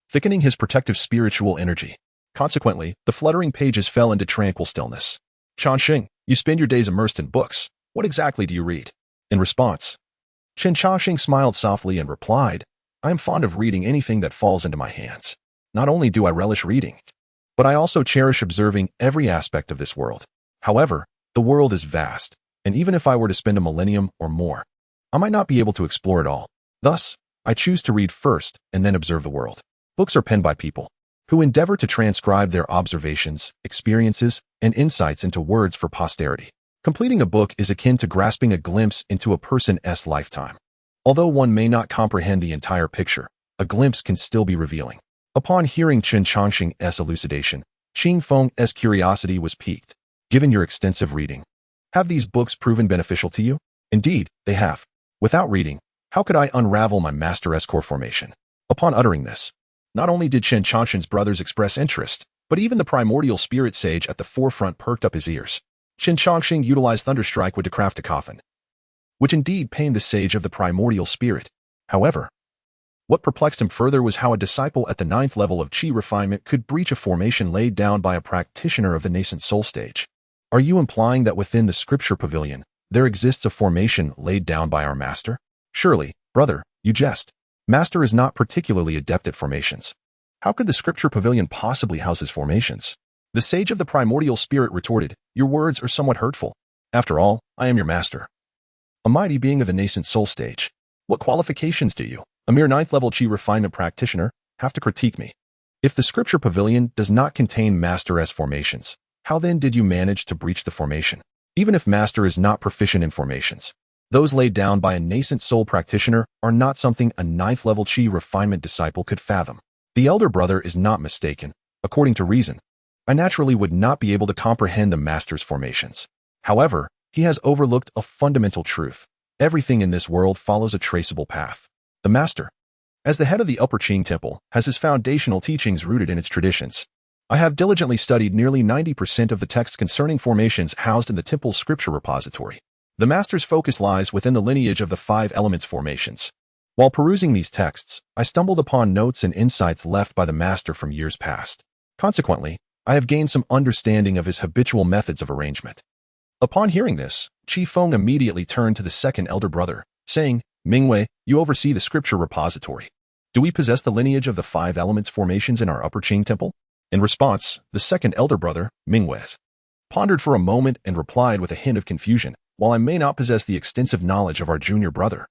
thickening his protective spiritual energy. Consequently, the fluttering pages fell into tranquil stillness. Changsheng, you spend your days immersed in books. What exactly do you read? In response, Chen Changsheng smiled softly and replied, I am fond of reading anything that falls into my hands. Not only do I relish reading, but I also cherish observing every aspect of this world. However, the world is vast, and even if I were to spend a millennium or more, I might not be able to explore it all. Thus, I choose to read first and then observe the world. Books are penned by people who endeavor to transcribe their observations, experiences, and insights into words for posterity. Completing a book is akin to grasping a glimpse into a person's lifetime. Although one may not comprehend the entire picture, a glimpse can still be revealing. Upon hearing Chen Changsheng's elucidation, Qing Feng's curiosity was piqued. Given your extensive reading, have these books proven beneficial to you? Indeed, they have. Without reading, how could I unravel my master's core formation? Upon uttering this, not only did Chen Changsheng's brothers express interest, but even the primordial spirit sage at the forefront perked up his ears. Chen Changsheng utilized Thunderstrike wood to craft a coffin, which indeed pained the sage of the primordial spirit. However, what perplexed him further was how a disciple at the 9th level of Qi refinement could breach a formation laid down by a practitioner of the nascent soul stage. Are you implying that within the scripture pavilion, there exists a formation laid down by our master? Surely, brother, you jest. Master is not particularly adept at formations. How could the scripture pavilion possibly house his formations? The sage of the primordial spirit retorted, your words are somewhat hurtful. After all, I am your master, a mighty being of the nascent soul stage. What qualifications do you, a mere 9th level Qi refinement practitioner, have to critique me? If the scripture pavilion does not contain master's formations, how then did you manage to breach the formation? Even if master is not proficient in formations, those laid down by a nascent soul practitioner are not something a 9th level Qi refinement disciple could fathom. The elder brother is not mistaken. According to reason, I naturally would not be able to comprehend the master's formations. However, he has overlooked a fundamental truth. Everything in this world follows a traceable path. The master, as the head of the Upper Qing Temple, has his foundational teachings rooted in its traditions. I have diligently studied nearly 90% of the texts concerning formations housed in the temple's scripture repository. The master's focus lies within the lineage of the 5 elements formations. While perusing these texts, I stumbled upon notes and insights left by the master from years past. Consequently, I have gained some understanding of his habitual methods of arrangement. Upon hearing this, Qi Feng immediately turned to the second elder brother, saying, Mingwei, you oversee the scripture repository. Do we possess the lineage of the 5 elements formations in our Upper Qing Temple? In response, the second elder brother, Mingwei, pondered for a moment and replied with a hint of confusion, while I may not possess the extensive knowledge of our junior brother,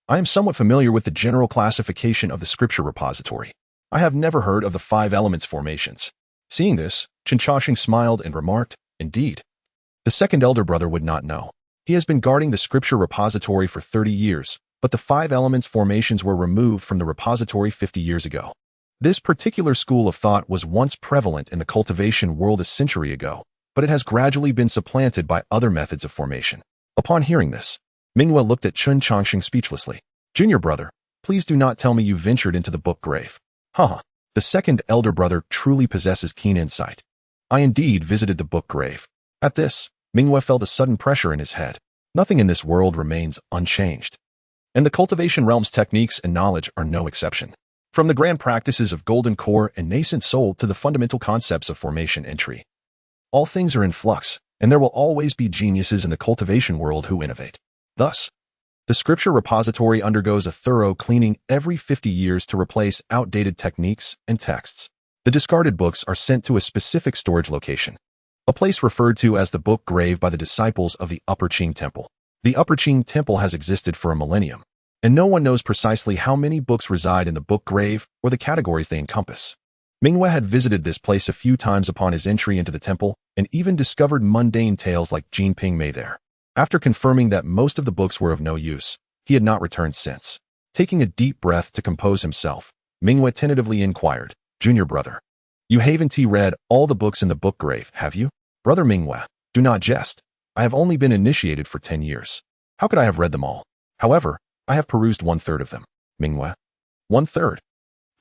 I am somewhat familiar with the general classification of the scripture repository. I have never heard of the 5 elements formations. Seeing this, Chen Changsheng smiled and remarked, Indeed. The second elder brother would not know. He has been guarding the scripture repository for 30 years, but the 5 elements formations were removed from the repository 50 years ago. This particular school of thought was once prevalent in the cultivation world a century ago, but it has gradually been supplanted by other methods of formation. Upon hearing this, Mingwei looked at Chen Changsheng speechlessly. Junior brother, please do not tell me you ventured into the book grave. Haha, the second elder brother truly possesses keen insight. I indeed visited the book grave. At this, Mingwei felt a sudden pressure in his head. Nothing in this world remains unchanged. And the cultivation realm's techniques and knowledge are no exception. From the grand practices of golden core and nascent soul to the fundamental concepts of formation entry. All things are in flux, and there will always be geniuses in the cultivation world who innovate. Thus, the scripture repository undergoes a thorough cleaning every 50 years to replace outdated techniques and texts. The discarded books are sent to a specific storage location, a place referred to as the book grave by the disciples of the Upper Qing Temple. The Upper Qing Temple has existed for a millennium, and no one knows precisely how many books reside in the book grave or the categories they encompass. Mingwei had visited this place a few times upon his entry into the temple and even discovered mundane tales like Jinping Mei there. After confirming that most of the books were of no use, he had not returned since. Taking a deep breath to compose himself, Mingwei tentatively inquired, Junior brother, you haven't read all the books in the book grave, have you? Brother Mingwei, Do not jest. I have only been initiated for 10 years. How could I have read them all? However, I have perused 1/3 of them. Mingwe. 1/3.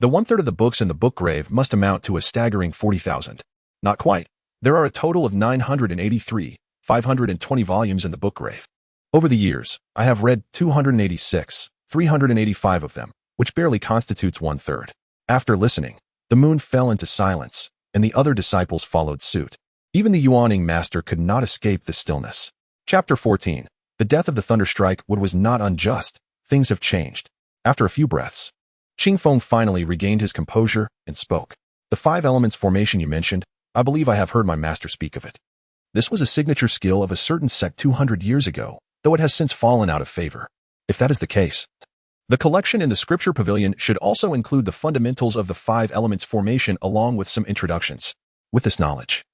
The 1/3 of the books in the book grave must amount to a staggering 40,000. Not quite. There are a total of 983, 520 volumes in the book grave. Over the years, I have read 286, 385 of them, which barely constitutes 1/3. After listening, the moon fell into silence, and the other disciples followed suit. Even the Yuaning master could not escape the stillness. Chapter 14. The death of the thunderstrike wood was not unjust. Things have changed. After a few breaths, Qingfeng finally regained his composure and spoke. The 5 elements formation you mentioned, I believe I have heard my master speak of it. This was a signature skill of a certain sect 200 years ago, though it has since fallen out of favor. If that is the case, the collection in the scripture pavilion should also include the fundamentals of the 5 elements formation along with some introductions. With this knowledge,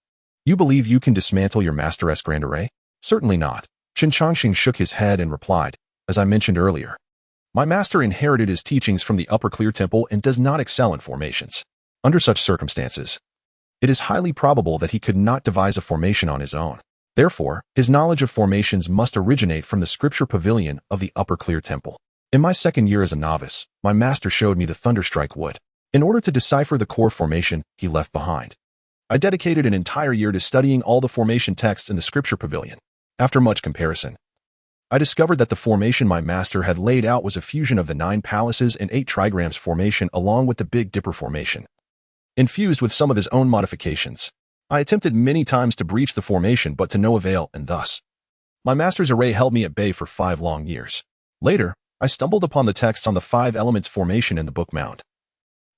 you believe you can dismantle your master's grand array? Certainly not. Chen Changsheng shook his head and replied, as I mentioned earlier, my master inherited his teachings from the Upper Clear Temple and does not excel in formations. Under such circumstances, it is highly probable that he could not devise a formation on his own. Therefore, his knowledge of formations must originate from the scripture pavilion of the Upper Clear Temple. In my 2nd year as a novice, my master showed me the thunderstrike wood. In order to decipher the core formation he left behind, I dedicated an entire year to studying all the formation texts in the scripture pavilion. After much comparison, I discovered that the formation my master had laid out was a fusion of the 9 palaces and 8 trigrams formation along with the Big Dipper formation, infused with some of his own modifications. I attempted many times to breach the formation but to no avail, and thus, my master's array held me at bay for 5 long years. Later, I stumbled upon the texts on the 5 elements formation in the book mound,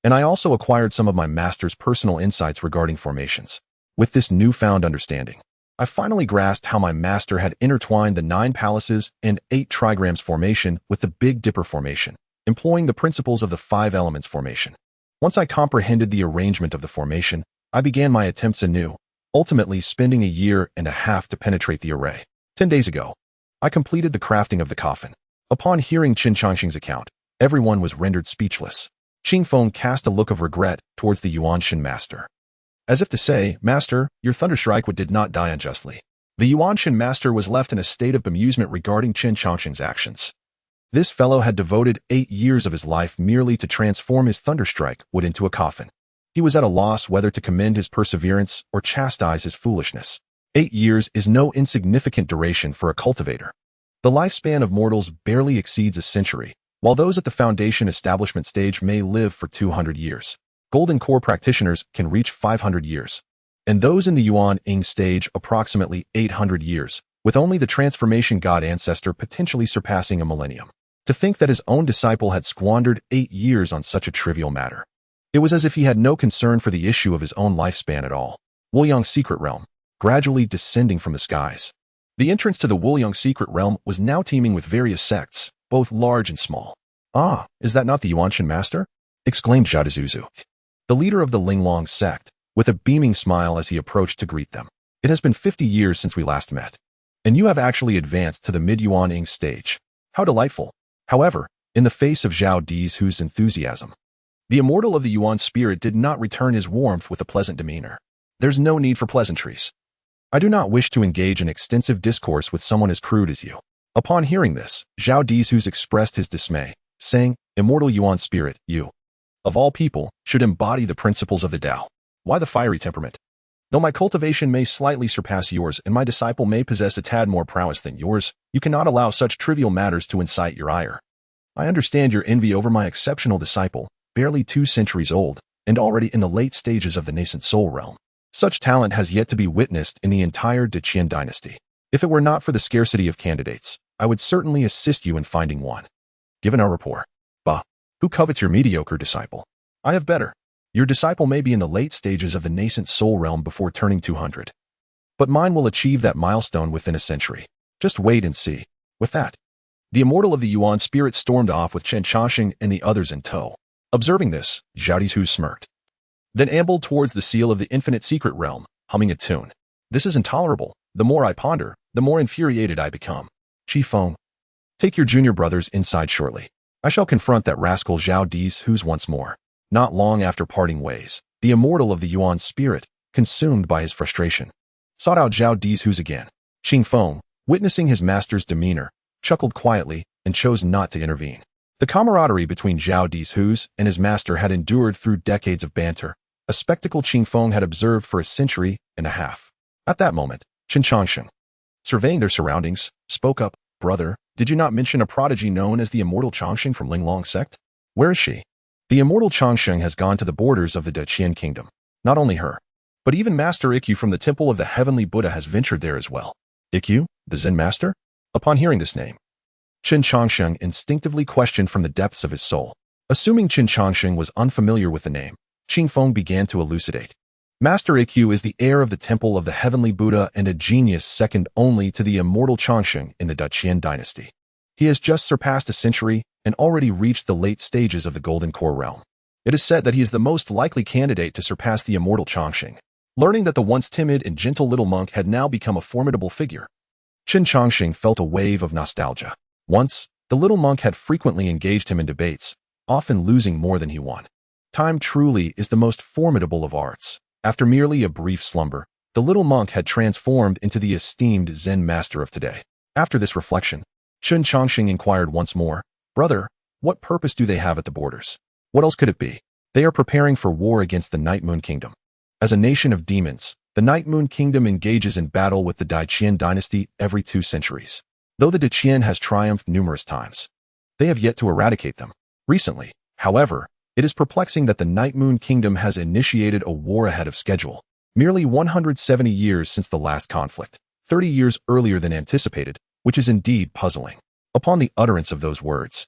and I also acquired some of my master's personal insights regarding formations. With this newfound understanding, I finally grasped how my master had intertwined the 9 palaces and 8 trigrams formation with the Big Dipper formation, employing the principles of the 5 elements formation. Once I comprehended the arrangement of the formation, I began my attempts anew, ultimately spending a year and a half to penetrate the array. 10 days ago, I completed the crafting of the coffin. Upon hearing Chen Changsheng's account, everyone was rendered speechless. Qingfeng cast a look of regret towards the Yuanshan master, as if to say, Master, your thunderstrike wood did not die unjustly. The Yuanshan master was left in a state of bemusement regarding Chen Changsheng's actions. This fellow had devoted 8 years of his life merely to transform his thunderstrike wood into a coffin. He was at a loss whether to commend his perseverance or chastise his foolishness. 8 years is no insignificant duration for a cultivator. The lifespan of mortals barely exceeds a century, while those at the foundation establishment stage may live for 200 years. Golden Core practitioners can reach 500 years, and those in the Yuan-Ing stage approximately 800 years, with only the transformation god ancestor potentially surpassing a millennium. To think that his own disciple had squandered 8 years on such a trivial matter. It was as if he had no concern for the issue of his own lifespan at all. Wuliang's secret realm, gradually descending from the skies. The entrance to the Wuliang secret realm was now teeming with various sects, both large and small. Ah, is that not the Yuanshan master? Exclaimed Zhadazuzu, the leader of the Linglong sect, with a beaming smile as he approached to greet them. It has been 50 years since we last met, and you have actually advanced to the mid-Yuan-Ing stage. How delightful. However, in the face of Zhao Dizhu's enthusiasm, the immortal of the Yuan spirit did not return his warmth with a pleasant demeanor. There's no need for pleasantries. I do not wish to engage in extensive discourse with someone as crude as you. Upon hearing this, Zhao Dizhu expressed his dismay, saying, Immortal Yuan spirit, you, of all people, should embody the principles of the Tao. Why the fiery temperament? Though my cultivation may slightly surpass yours and my disciple may possess a tad more prowess than yours, you cannot allow such trivial matters to incite your ire. I understand your envy over my exceptional disciple, barely 2 centuries old, and already in the late stages of the nascent soul realm. Such talent has yet to be witnessed in the entire Decaying dynasty. If it were not for the scarcity of candidates, I would certainly assist you in finding one. Given our rapport. Bah, who covets your mediocre disciple? I have better. Your disciple may be in the late stages of the nascent soul realm before turning 200. But mine will achieve that milestone within a century. Just wait and see. With that, the immortal of the Yuan spirit stormed off with Chen Changsheng and the others in tow. Observing this, Zhao Dizhu smirked, then ambled towards the seal of the infinite secret realm, humming a tune. This is intolerable. The more I ponder, the more infuriated I become. Qifeng, take your junior brothers inside shortly. I shall confront that rascal Zhao Dizhu once more. Not long after parting ways, the immortal of the Yuan spirit, consumed by his frustration, sought out Zhao Di's Hus again. Qing Feng, witnessing his master's demeanor, chuckled quietly and chose not to intervene. The camaraderie between Zhao Di's Hus and his master had endured through decades of banter, a spectacle Qing Feng had observed for a century and a half. At that moment, Chen Changsheng, surveying their surroundings, spoke up, "Brother, did you not mention a prodigy known as the Immortal Changsheng from Linglong sect? Where is she?" The Immortal Changsheng has gone to the borders of the Decaying kingdom. Not only her, but even Master Ikkyu from the Temple of the Heavenly Buddha has ventured there as well. Ikkyu, the Zen master? Upon hearing this name, Chen Changsheng instinctively questioned from the depths of his soul. Assuming Chen Changsheng was unfamiliar with the name, Qing Feng began to elucidate. Master Ikkyu is the heir of the Temple of the Heavenly Buddha and a genius second only to the Immortal Changsheng in the Decaying dynasty. He has just surpassed a century and already reached the late stages of the Golden Core realm. It is said that he is the most likely candidate to surpass the Immortal Changsheng. Learning that the once timid and gentle little monk had now become a formidable figure, Chen Changsheng felt a wave of nostalgia. Once, the little monk had frequently engaged him in debates, often losing more than he won. Time truly is the most formidable of arts. After merely a brief slumber, the little monk had transformed into the esteemed Zen master of today. After this reflection, Chen Changsheng inquired once more, "Brother, what purpose do they have at the borders? What else could it be?" "They are preparing for war against the Night Moon Kingdom. As a nation of demons, the Night Moon Kingdom engages in battle with the Decaying dynasty every 2 centuries. Though the Decaying has triumphed numerous times, they have yet to eradicate them. Recently, however, it is perplexing that the Night Moon Kingdom has initiated a war ahead of schedule, merely 170 years since the last conflict, 30 years earlier than anticipated, which is indeed puzzling." Upon the utterance of those words,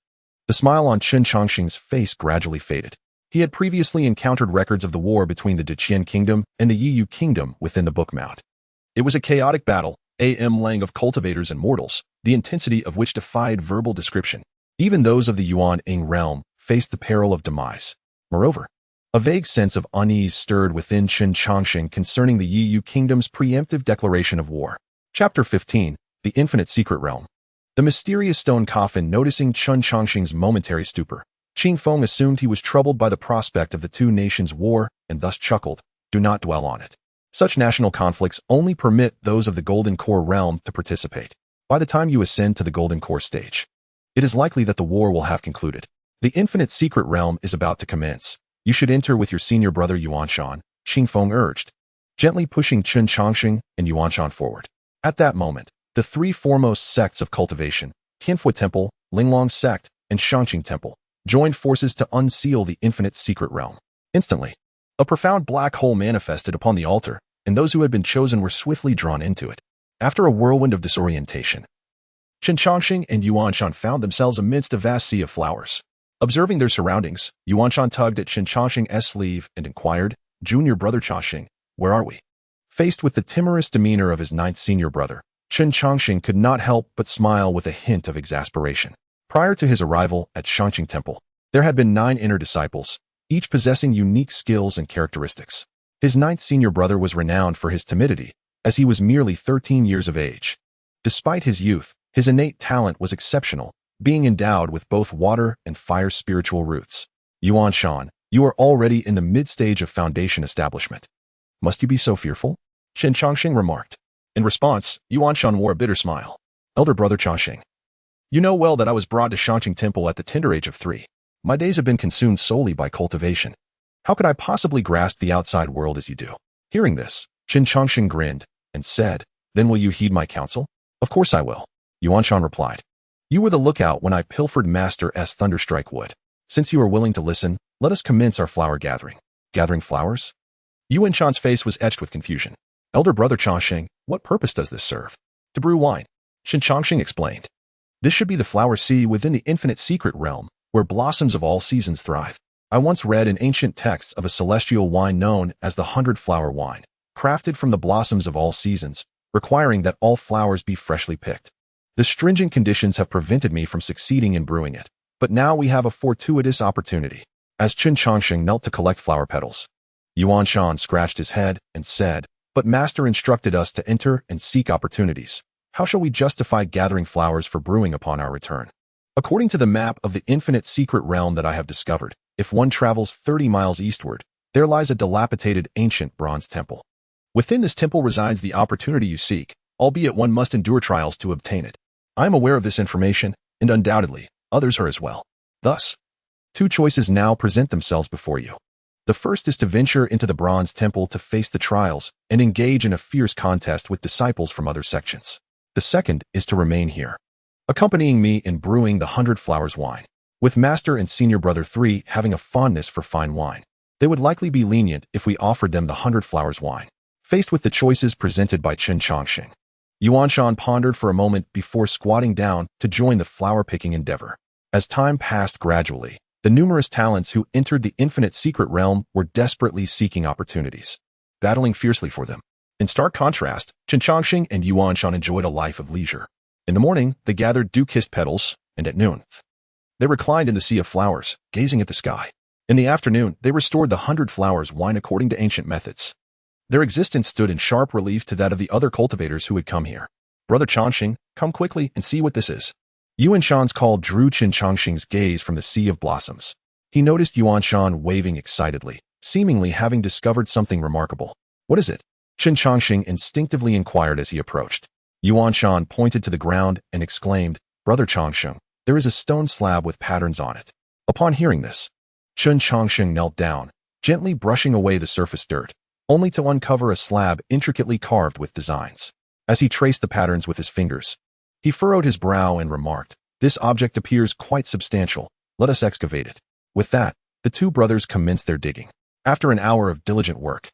the smile on Chen Changsheng's face gradually faded. He had previously encountered records of the war between the Decaying Kingdom and the Yiyu Kingdom within the book mount. It was a chaotic battle, lang of cultivators and mortals, the intensity of which defied verbal description. Even those of the Yuan-Ing realm faced the peril of demise. Moreover, a vague sense of unease stirred within Chen Changsheng concerning the Yiyu Kingdom's preemptive declaration of war. Chapter 15, The Infinite Secret Realm. The mysterious stone coffin. Noticing Chen Changsheng's momentary stupor, Qing Feng assumed he was troubled by the prospect of the 2 nations' war and thus chuckled, "Do not dwell on it. Such national conflicts only permit those of the Golden Core realm to participate. By the time you ascend to the Golden Core stage, it is likely that the war will have concluded. The Infinite Secret Realm is about to commence. You should enter with your senior brother Yuanshan," Qing Feng urged, gently pushing Chen Changsheng and Yuanshan forward. At that moment, the 3 foremost sects of cultivation, Tianfu Temple, Linglong Sect, and Shangqing Temple, joined forces to unseal the Infinite Secret Realm. Instantly, a profound black hole manifested upon the altar, and those who had been chosen were swiftly drawn into it. After a whirlwind of disorientation, Chen Changsheng and Yuanshan found themselves amidst a vast sea of flowers. Observing their surroundings, Yuanshan tugged at Chen Changsheng's sleeve and inquired, "Junior brother Changsheng, where are we?" Faced with the timorous demeanor of his 9th senior brother, Chen Changsheng could not help but smile with a hint of exasperation. Prior to his arrival at Shangqing Temple, there had been 9 inner disciples, each possessing unique skills and characteristics. His 9th senior brother was renowned for his timidity, as he was merely 13 years of age. Despite his youth, his innate talent was exceptional, being endowed with both water and fire spiritual roots. "Yuanshan, you are already in the mid-stage of foundation establishment. Must you be so fearful?" Chen Changsheng remarked. In response, Yuanshan wore a bitter smile. "Elder brother Changsheng, you know well that I was brought to Shangqing Temple at the tender age of 3. My days have been consumed solely by cultivation. How could I possibly grasp the outside world as you do?" Hearing this, Chen Changsheng grinned and said, "Then will you heed my counsel?" "Of course I will," Yuanshan replied. "You were the lookout when I pilfered Master S. Thunderstrike wood. Since you are willing to listen, let us commence our flower gathering." "Gathering flowers?" Yuanshan's face was etched with confusion. "Elder brother Changsheng, what purpose does this serve?" "To brew wine," Chen Changsheng explained. "This should be the flower sea within the Infinite Secret Realm, where blossoms of all seasons thrive. I once read in ancient texts of a celestial wine known as the 100-flower wine, crafted from the blossoms of all seasons, requiring that all flowers be freshly picked. The stringent conditions have prevented me from succeeding in brewing it, but now we have a fortuitous opportunity." As Chen Changsheng knelt to collect flower petals, Yuanshan scratched his head and said, "But Master instructed us to enter and seek opportunities. How shall we justify gathering flowers for brewing upon our return?" "According to the map of the Infinite Secret Realm that I have discovered, if one travels 30 miles eastward, there lies a dilapidated ancient bronze temple. Within this temple resides the opportunity you seek, albeit one must endure trials to obtain it. I am aware of this information, and undoubtedly, others are as well. Thus, two choices now present themselves before you. The first is to venture into the Bronze Temple to face the trials and engage in a fierce contest with disciples from other sections. The second is to remain here, accompanying me in brewing the 100 Flowers wine. With Master and Senior Brother 3 having a fondness for fine wine, they would likely be lenient if we offered them the 100 Flowers wine. Faced with the choices presented by Chen Changsheng, Xianxia pondered for a moment before squatting down to join the flower-picking endeavor. As time passed gradually, the numerous talents who entered the infinite secret realm were desperately seeking opportunities, battling fiercely for them. In stark contrast, Chen Changsheng and Xianxia enjoyed a life of leisure. In the morning, they gathered dew-kissed petals, and at noon, they reclined in the sea of flowers, gazing at the sky. In the afternoon, they restored the 100 Flowers wine according to ancient methods. Their existence stood in sharp relief to that of the other cultivators who had come here. Brother Changsheng, come quickly and see what this is. Xianxia's call drew Chen Changsheng's gaze from the sea of blossoms. He noticed Xianxia waving excitedly, seemingly having discovered something remarkable. What is it? Chen Changsheng instinctively inquired as he approached. Xianxia pointed to the ground and exclaimed, Brother Changsheng, there is a stone slab with patterns on it. Upon hearing this, Chen Changsheng knelt down, gently brushing away the surface dirt, only to uncover a slab intricately carved with designs. As he traced the patterns with his fingers, he furrowed his brow and remarked, This object appears quite substantial. Let us excavate it. With that, the two brothers commenced their digging. After an hour of diligent work,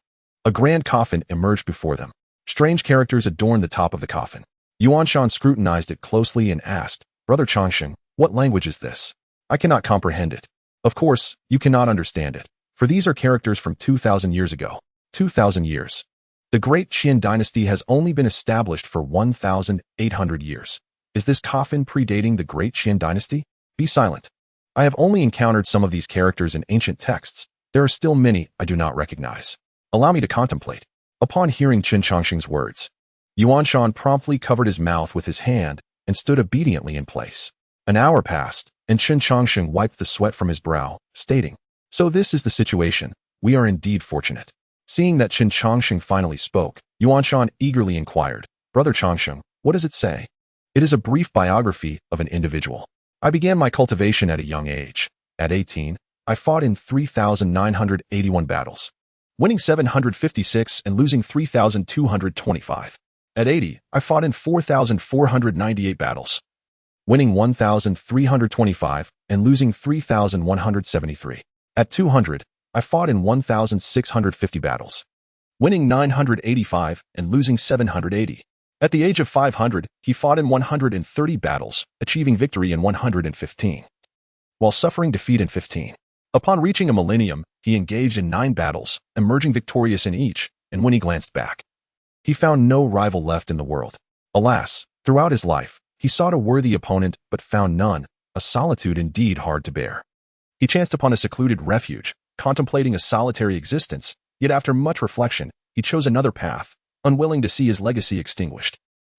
a grand coffin emerged before them. Strange characters adorned the top of the coffin. Xianxia scrutinized it closely and asked, Brother Changsheng, what language is this? I cannot comprehend it. Of course, you cannot understand it, for these are characters from 2,000 years ago. 2,000 years. The Great Qian dynasty has only been established for 1,800 years. Is this coffin predating the Great Qian dynasty? Be silent. I have only encountered some of these characters in ancient texts. There are still many I do not recognize. Allow me to contemplate. Upon hearing Chen Changsheng's words, Xianxia promptly covered his mouth with his hand and stood obediently in place. An hour passed, and Chen Changsheng wiped the sweat from his brow, stating, So this is the situation. We are indeed fortunate. Seeing that Chen Changsheng finally spoke, Xianxia eagerly inquired, Brother Changsheng, what does it say? It is a brief biography of an individual. I began my cultivation at a young age. At 18, I fought in 3,981 battles, winning 756 and losing 3,225. At 80, I fought in 4,498 battles, winning 1,325 and losing 3,173. At 200, I fought in 1,650 battles, winning 985 and losing 780. At the age of 500, he fought in 130 battles, achieving victory in 115, while suffering defeat in 15. Upon reaching a millennium, he engaged in 9 battles, emerging victorious in each, and when he glanced back, he found no rival left in the world. Alas, throughout his life, he sought a worthy opponent but found none, a solitude indeed hard to bear. He chanced upon a secluded refuge, contemplating a solitary existence, yet after much reflection, he chose another path, unwilling to see his legacy extinguished.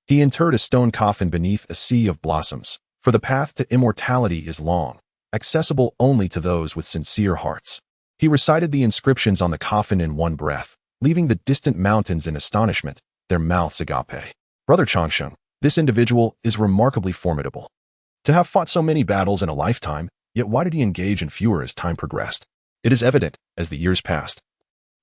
He interred a stone coffin beneath a sea of blossoms, for the path to immortality is long, accessible only to those with sincere hearts. He recited the inscriptions on the coffin in one breath, leaving the distant mountains in astonishment, their mouths agape. Brother Changsheng, this individual is remarkably formidable. To have fought so many battles in a lifetime, yet why did he engage in fewer as time progressed? It is evident, as the years passed,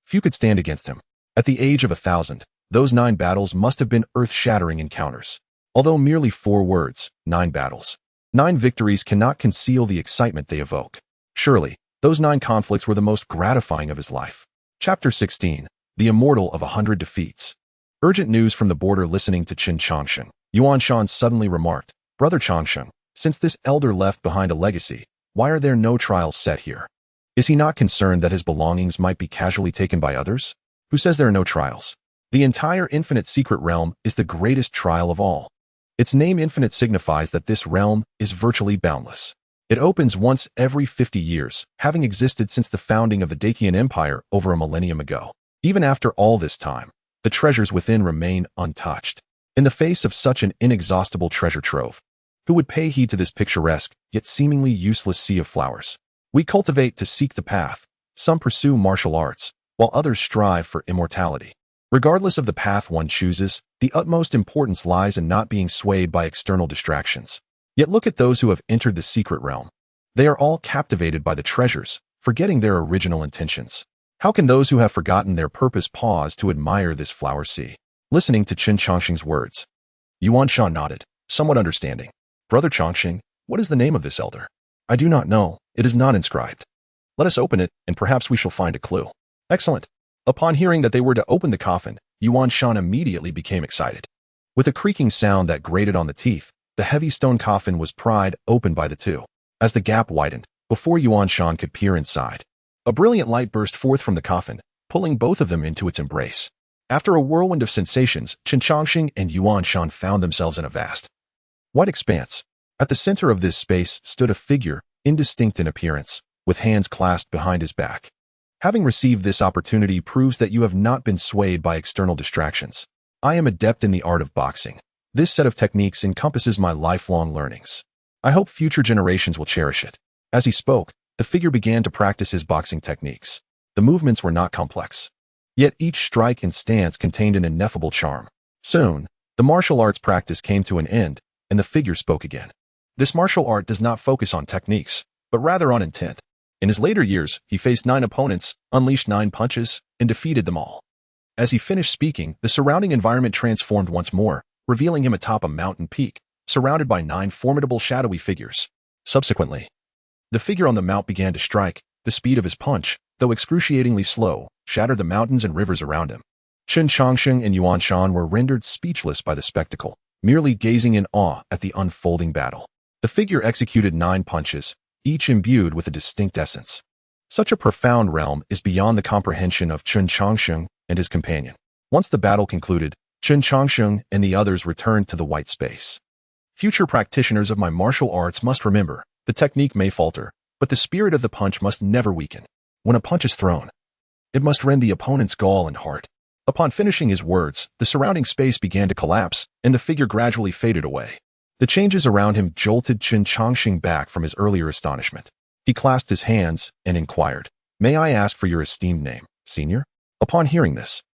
few could stand against him. At the age of 1,000, those 9 battles must have been earth-shattering encounters. Although merely 4 words, 9 battles, 9 victories cannot conceal the excitement they evoke. Surely, those 9 conflicts were the most gratifying of his life. Chapter 16. The Immortal of 100 Defeats. Urgent news from the border. Listening to Chen Changsheng, Xianxia suddenly remarked, Brother Changsheng, since this elder left behind a legacy, why are there no trials set here? Is he not concerned that his belongings might be casually taken by others? Who says there are no trials? The entire infinite secret realm is the greatest trial of all. Its name infinite signifies that this realm is virtually boundless. It opens once every 50 years, having existed since the founding of the Decaying Empire over a millennium ago. Even after all this time, the treasures within remain untouched. In the face of such an inexhaustible treasure trove, who would pay heed to this picturesque, yet seemingly useless sea of flowers? We cultivate to seek the path. Some pursue martial arts, while others strive for immortality. Regardless of the path one chooses, the utmost importance lies in not being swayed by external distractions. Yet look at those who have entered the secret realm. They are all captivated by the treasures, forgetting their original intentions. How can those who have forgotten their purpose pause to admire this flower sea? Listening to Chen Changsheng's words, Yuanshan nodded, somewhat understanding. Brother Changsheng, what is the name of this elder? I do not know. It is not inscribed. Let us open it, and perhaps we shall find a clue. Excellent. Upon hearing that they were to open the coffin, Yuanshan immediately became excited. With a creaking sound that grated on the teeth, the heavy stone coffin was pried open by the two. As the gap widened, before Yuanshan could peer inside, a brilliant light burst forth from the coffin, pulling both of them into its embrace. After a whirlwind of sensations, Chen Changsheng and Yuanshan found themselves in a vast, white expanse. At the center of this space stood a figure, indistinct in appearance, with hands clasped behind his back. Having received this opportunity proves that you have not been swayed by external distractions. I am adept in the art of boxing. This set of techniques encompasses my lifelong learnings. I hope future generations will cherish it. As he spoke, the figure began to practice his boxing techniques. The movements were not complex. Yet each strike and stance contained an ineffable charm. Soon, the martial arts practice came to an end, and the figure spoke again. This martial art does not focus on techniques, but rather on intent. In his later years, he faced 9 opponents, unleashed 9 punches, and defeated them all. As he finished speaking, the surrounding environment transformed once more, revealing him atop a mountain peak, surrounded by 9 formidable shadowy figures. Subsequently, the figure on the mount began to strike. The speed of his punch, though excruciatingly slow, shattered the mountains and rivers around him. Chen Changsheng and Yuanshan were rendered speechless by the spectacle, merely gazing in awe at the unfolding battle. The figure executed 9 punches, each imbued with a distinct essence. Such a profound realm is beyond the comprehension of Chen Changsheng and his companion. Once the battle concluded, Chen Changsheng and the others returned to the white space. Future practitioners of my martial arts must remember, the technique may falter, but the spirit of the punch must never weaken. When a punch is thrown, it must rend the opponent's gall and heart. Upon finishing his words, the surrounding space began to collapse, and the figure gradually faded away. The changes around him jolted Chen Changsheng back from his earlier astonishment. He clasped his hands and inquired, "May I ask for your esteemed name, senior?" Upon hearing this,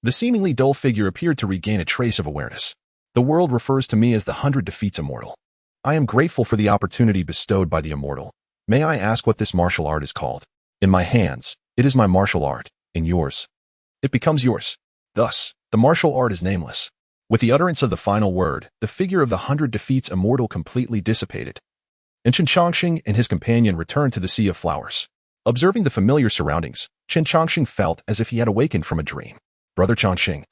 the seemingly dull figure appeared to regain a trace of awareness. "The world refers to me as the 100 Defeats Immortal. I am grateful for the opportunity bestowed by the immortal. May I ask what this martial art is called? In my hands, it is my martial art. In yours, it becomes yours. Thus, the martial art is nameless." With the utterance of the final word, the figure of the 100 Defeats Immortal completely dissipated, and Chen Changsheng and his companion returned to the Sea of Flowers. Observing the familiar surroundings, Chen Changsheng felt as if he had awakened from a dream. "Brother Changsheng,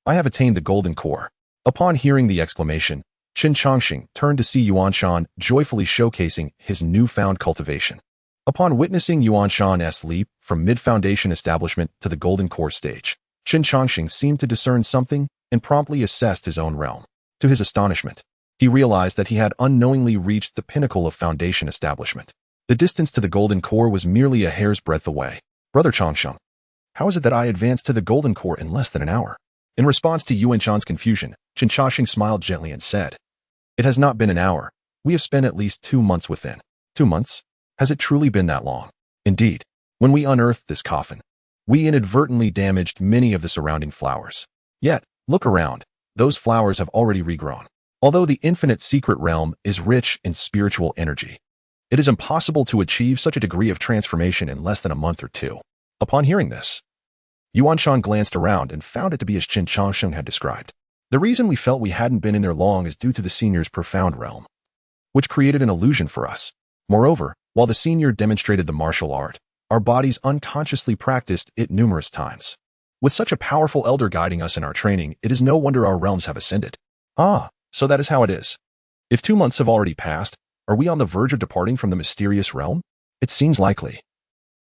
I have attained the golden core." Upon hearing the exclamation, Chen Changsheng turned to see Yuanshan joyfully showcasing his newfound cultivation. Upon witnessing Yuanshan's leap from mid-foundation establishment to the golden core stage, Chen Changsheng seemed to discern something and promptly assessed his own realm. To his astonishment, he realized that he had unknowingly reached the pinnacle of foundation establishment. The distance to the golden core was merely a hair's breadth away. "Brother Changsheng, how is it that I advanced to the golden core in less than an hour?" In response to Yuanshan's confusion, Chen Changsheng smiled gently and said, "It has not been an hour. We have spent at least 2 months within." 2 months? Has it truly been that long? Indeed, when we unearthed this coffin, we inadvertently damaged many of the surrounding flowers. Yet, look around, those flowers have already regrown. Although the infinite secret realm is rich in spiritual energy, it is impossible to achieve such a degree of transformation in less than a month or 2. Upon hearing this, Yuanshan glanced around and found it to be as Chen Changsheng had described. "The reason we felt we hadn't been in there long is due to the senior's profound realm, which created an illusion for us. Moreover, while the senior demonstrated the martial art, our bodies unconsciously practiced it numerous times. With such a powerful elder guiding us in our training, it is no wonder our realms have ascended." "Ah, so that is how it is. If 2 months have already passed, are we on the verge of departing from the mysterious realm? It seems likely.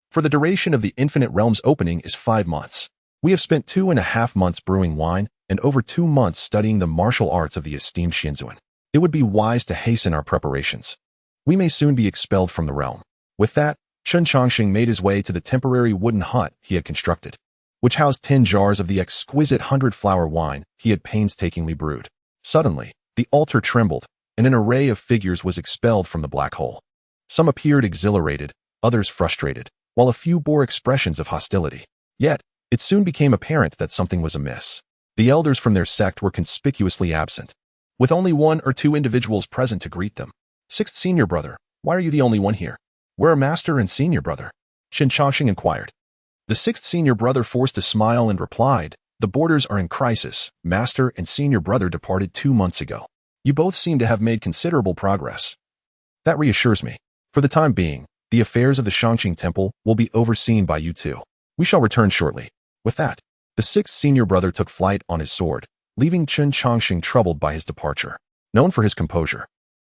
For the duration of the infinite realm's opening is 5 months. We have spent 2.5 months brewing wine and over 2 months studying the martial arts of the esteemed xianxia. It would be wise to hasten our preparations. We may soon be expelled from the realm." With that, Chen Changsheng made his way to the temporary wooden hut he had constructed, which housed 10 jars of the exquisite 100-flower wine he had painstakingly brewed. Suddenly, the altar trembled, and an array of figures was expelled from the black hole. Some appeared exhilarated, others frustrated, while a few bore expressions of hostility. Yet, It soon became apparent that something was amiss. The elders from their sect were conspicuously absent, with only 1 or 2 individuals present to greet them. Sixth senior brother, why are you the only one here? Where are master and senior brother? Chen Changsheng inquired. The sixth senior brother forced a smile and replied, the borders are in crisis. Master and senior brother departed 2 months ago. You both seem to have made considerable progress. That reassures me. For the time being, the affairs of the Xianxia temple will be overseen by you two. We shall return shortly. With that, the sixth senior brother took flight on his sword, leaving Chen Changsheng troubled by his departure. Known for his composure,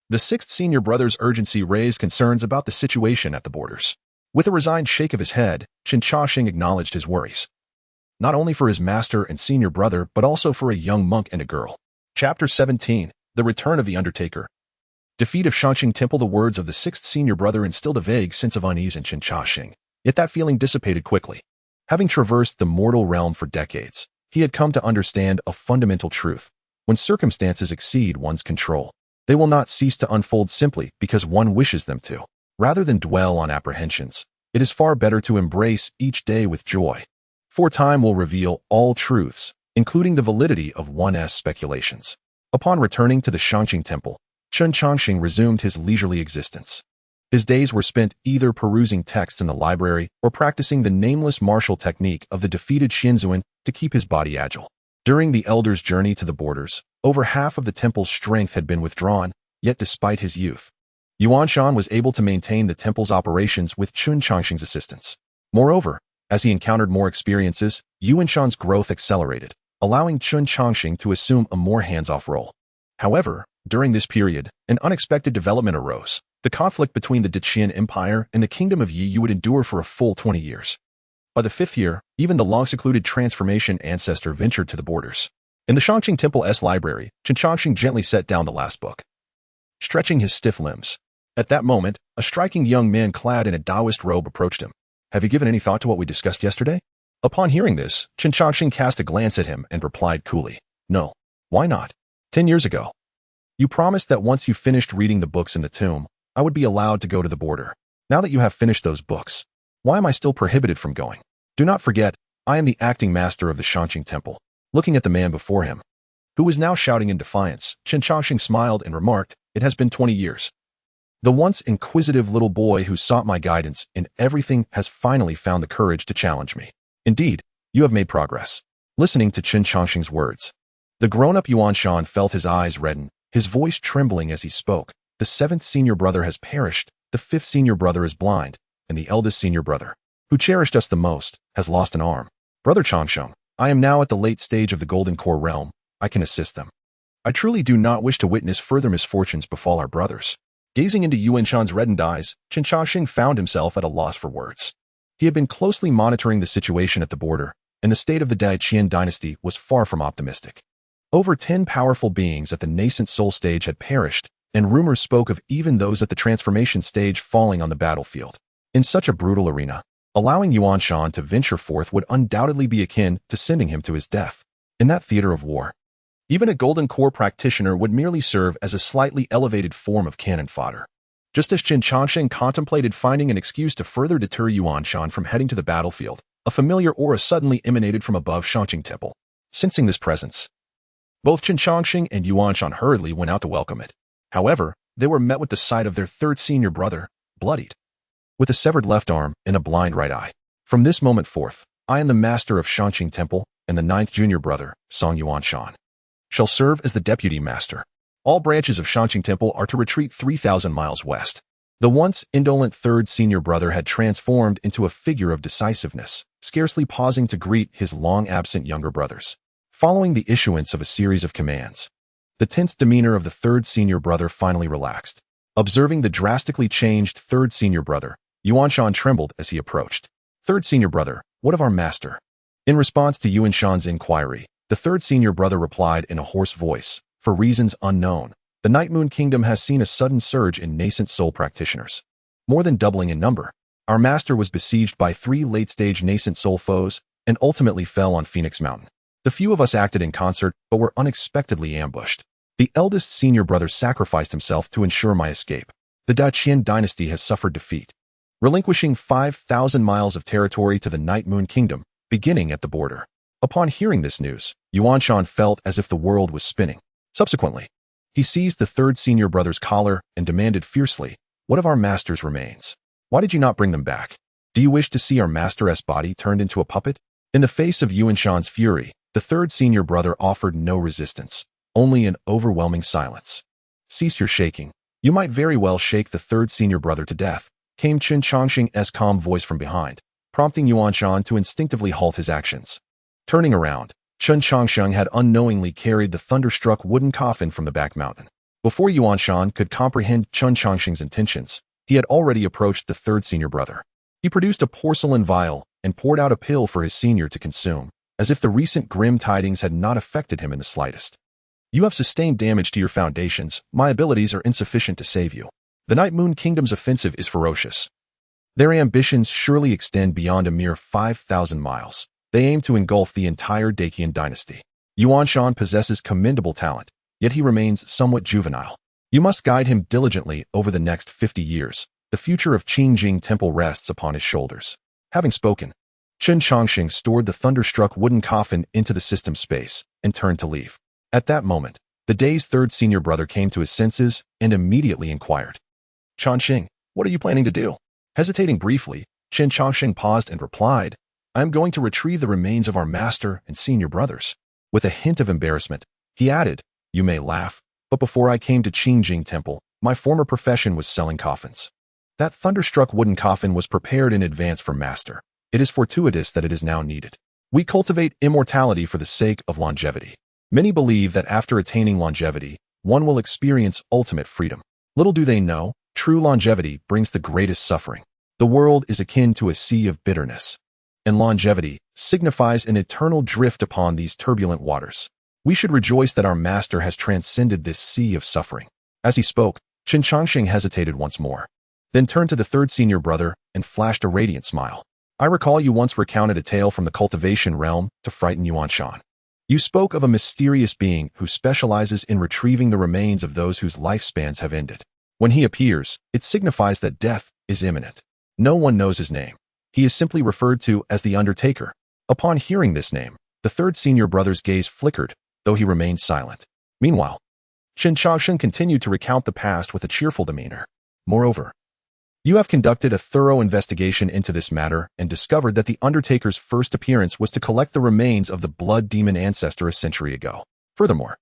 the sixth senior brother's urgency raised concerns about the situation at the borders. With a resigned shake of his head, Chen Changsheng acknowledged his worries. Not only for his master and senior brother, but also for a young monk and a girl. Chapter 17. The Return of the Undertaker. Defeat of Xianxia Temple. The words of the sixth senior brother instilled a vague sense of unease in Chen Changsheng, yet that feeling dissipated quickly. Having traversed the mortal realm for decades, he had come to understand a fundamental truth. When circumstances exceed one's control, they will not cease to unfold simply because one wishes them to. Rather than dwell on apprehensions, it is far better to embrace each day with joy. For time will reveal all truths, including the validity of one's speculations. Upon returning to the Xianxia Temple, Chen Changsheng resumed his leisurely existence. His days were spent either perusing texts in the library or practicing the nameless martial technique of the defeated Xianxia to keep his body agile. During the elder's journey to the borders, over half of the temple's strength had been withdrawn, yet despite his youth, Yuanshan was able to maintain the temple's operations with Chen Changsheng's assistance. Moreover, as he encountered more experiences, Yuanshan's growth accelerated, allowing Chen Changsheng to assume a more hands-off role. However, during this period, an unexpected development arose. The conflict between the Decaying Empire and the Kingdom of Yi would endure for a full 20 years. By the 5th year, even the long-secluded transformation ancestor ventured to the borders. In the Xianxia Temple's library, Chen Changsheng gently set down the last book, stretching his stiff limbs. At that moment, a striking young man clad in a Taoist robe approached him. Have you given any thought to what we discussed yesterday? Upon hearing this, Chen Changsheng cast a glance at him and replied coolly, no. Why not? 10 years ago, you promised that once you finished reading the books in the tomb, I would be allowed to go to the border. Now that you have finished those books, why am I still prohibited from going? Do not forget, I am the acting master of the Xianxia Temple. Looking at the man before him, who was now shouting in defiance, Chen Changsheng smiled and remarked, it has been 20 years. The once inquisitive little boy who sought my guidance in everything has finally found the courage to challenge me. Indeed, you have made progress. Listening to Chen Changsheng's words, the grown-up Yuanshan felt his eyes redden, his voice trembling as he spoke. The 7th senior brother has perished, the 5th senior brother is blind, and the eldest senior brother, who cherished us the most, has lost an arm. Brother Changsheng, I am now at the late stage of the Golden Core realm. I can assist them. I truly do not wish to witness further misfortunes befall our brothers. Gazing into Yuanshan's reddened eyes, Chen Changsheng found himself at a loss for words. He had been closely monitoring the situation at the border, and the state of the Decaying dynasty was far from optimistic. Over 10 powerful beings at the nascent soul stage had perished, and rumors spoke of even those at the transformation stage falling on the battlefield. In such a brutal arena, allowing Yuanshan to venture forth would undoubtedly be akin to sending him to his death. In that theater of war, even a Golden Core practitioner would merely serve as a slightly elevated form of cannon fodder. Just as Chen Changsheng contemplated finding an excuse to further deter Yuanshan from heading to the battlefield, a familiar aura suddenly emanated from above Xianxia Temple. Sensing this presence, both Chen Changsheng and Yuanshan hurriedly went out to welcome it. However, they were met with the sight of their 3rd senior brother, bloodied, with a severed left arm and a blind right eye. From this moment forth, I am the master of Xianxia Temple, and the 9th junior brother, Song Yuanshan, shall serve as the deputy master. All branches of Xianxia Temple are to retreat 3,000 miles west. The once indolent 3rd senior brother had transformed into a figure of decisiveness, scarcely pausing to greet his long-absent younger brothers. Following the issuance of a series of commands, the tense demeanor of the 3rd senior brother finally relaxed. Observing the drastically changed 3rd senior brother, Yuanshan trembled as he approached. 3rd senior brother, what of our master? In response to Yuanshan's inquiry, the 3rd senior brother replied in a hoarse voice, for reasons unknown, the Night Moon Kingdom has seen a sudden surge in nascent soul practitioners. More than doubling in number, our master was besieged by 3 late-stage nascent soul foes and ultimately fell on Phoenix Mountain. The few of us acted in concert but were unexpectedly ambushed. The eldest senior brother sacrificed himself to ensure my escape. The Decaying dynasty has suffered defeat. Relinquishing 5,000 miles of territory to the Night Moon Kingdom, beginning at the border. Upon hearing this news, Xianxia felt as if the world was spinning. Subsequently, he seized the third senior brother's collar and demanded fiercely, "What of our master's remains? Why did you not bring them back? Do you wish to see our master's body turned into a puppet?" In the face of Xianxia's fury, the third senior brother offered no resistance, only an overwhelming silence. "Cease your shaking. You might very well shake the third senior brother to death," came Chen Changsheng's calm voice from behind, prompting Xianxia to instinctively halt his actions. Turning around, Chen Changsheng had unknowingly carried the thunderstruck wooden coffin from the back mountain. Before Xianxia could comprehend Chen Changsheng's intentions, he had already approached the third senior brother. He produced a porcelain vial and poured out a pill for his senior to consume, as if the recent grim tidings had not affected him in the slightest. "You have sustained damage to your foundations. My abilities are insufficient to save you. The Night Moon Kingdom's offensive is ferocious. Their ambitions surely extend beyond a mere 5,000 miles. They aim to engulf the entire Decaying dynasty. Xianxia possesses commendable talent, yet he remains somewhat juvenile. You must guide him diligently over the next 50 years. The future of Qingjing Temple rests upon his shoulders." Having spoken, Chen Changsheng stored the thunderstruck wooden coffin into the system space and turned to leave. At that moment, the dazed third senior brother came to his senses and immediately inquired, "Changsheng, what are you planning to do?" Hesitating briefly, Chen Changsheng paused and replied, "I am going to retrieve the remains of our master and senior brothers." With a hint of embarrassment, he added, "You may laugh, but before I came to Qingjing Temple, my former profession was selling coffins. That thunderstruck wooden coffin was prepared in advance for master. It is fortuitous that it is now needed. We cultivate immortality for the sake of longevity. Many believe that after attaining longevity, one will experience ultimate freedom. Little do they know, true longevity brings the greatest suffering. The world is akin to a sea of bitterness, and longevity signifies an eternal drift upon these turbulent waters. We should rejoice that our master has transcended this sea of suffering." As he spoke, Chen Changsheng hesitated once more, then turned to the third senior brother and flashed a radiant smile. "I recall you once recounted a tale from the cultivation realm to frighten Xianxia. You spoke of a mysterious being who specializes in retrieving the remains of those whose lifespans have ended. When he appears, it signifies that death is imminent. No one knows his name. He is simply referred to as the Undertaker." Upon hearing this name, the third senior brother's gaze flickered, though he remained silent. Meanwhile, Chen Changsheng continued to recount the past with a cheerful demeanor. "Moreover, you have conducted a thorough investigation into this matter and discovered that the Undertaker's first appearance was to collect the remains of the blood demon ancestor a century ago. Furthermore,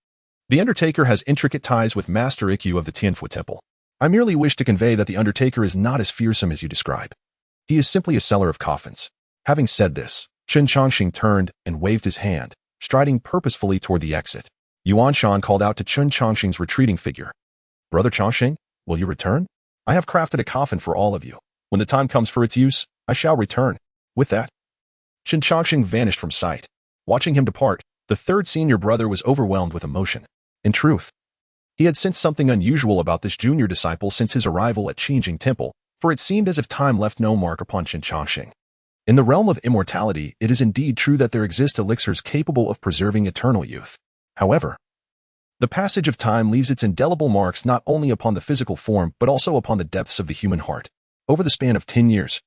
the Undertaker has intricate ties with Master Ikkyu of the Tianfu Temple. I merely wish to convey that the Undertaker is not as fearsome as you describe. He is simply a seller of coffins." Having said this, Chen Changsheng turned and waved his hand, striding purposefully toward the exit. Xianxia called out to Chen Changsheng's retreating figure, "Brother Changsheng, will you return? I have crafted a coffin for all of you. When the time comes for its use, I shall return." With that, Chen Changsheng vanished from sight. Watching him depart, the third senior brother was overwhelmed with emotion. In truth, he had sensed something unusual about this junior disciple since his arrival at Qingjing Temple, for it seemed as if time left no mark upon Chen Changsheng. In the realm of immortality, it is indeed true that there exist elixirs capable of preserving eternal youth. However, the passage of time leaves its indelible marks not only upon the physical form but also upon the depths of the human heart. Over the span of 10 years,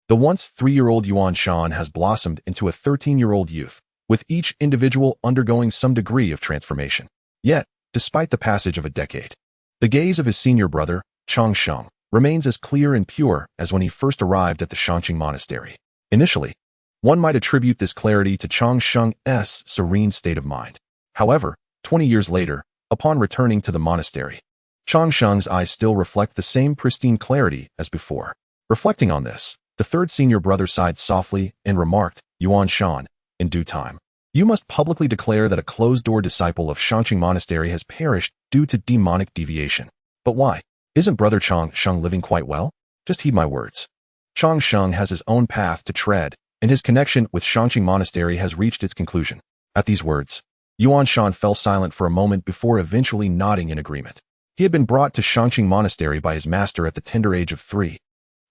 the once 3-year-old Xianxia has blossomed into a 13-year-old youth, with each individual undergoing some degree of transformation. Yet, despite the passage of a decade, the gaze of his senior brother, Changsheng, remains as clear and pure as when he first arrived at the Xianxia monastery. Initially, one might attribute this clarity to Changsheng's serene state of mind. However, 20 years later, upon returning to the monastery, Changsheng's eyes still reflect the same pristine clarity as before. Reflecting on this, the third senior brother sighed softly and remarked, "Xianxia, in due time, you must publicly declare that a closed-door disciple of Xianxia Monastery has perished due to demonic deviation." "But why? Isn't Brother Changsheng living quite well? Just heed my words. Changsheng has his own path to tread, and his connection with Xianxia Monastery has reached its conclusion." At these words, Xianxia fell silent for a moment before eventually nodding in agreement. He had been brought to Xianxia Monastery by his master at the tender age of 3.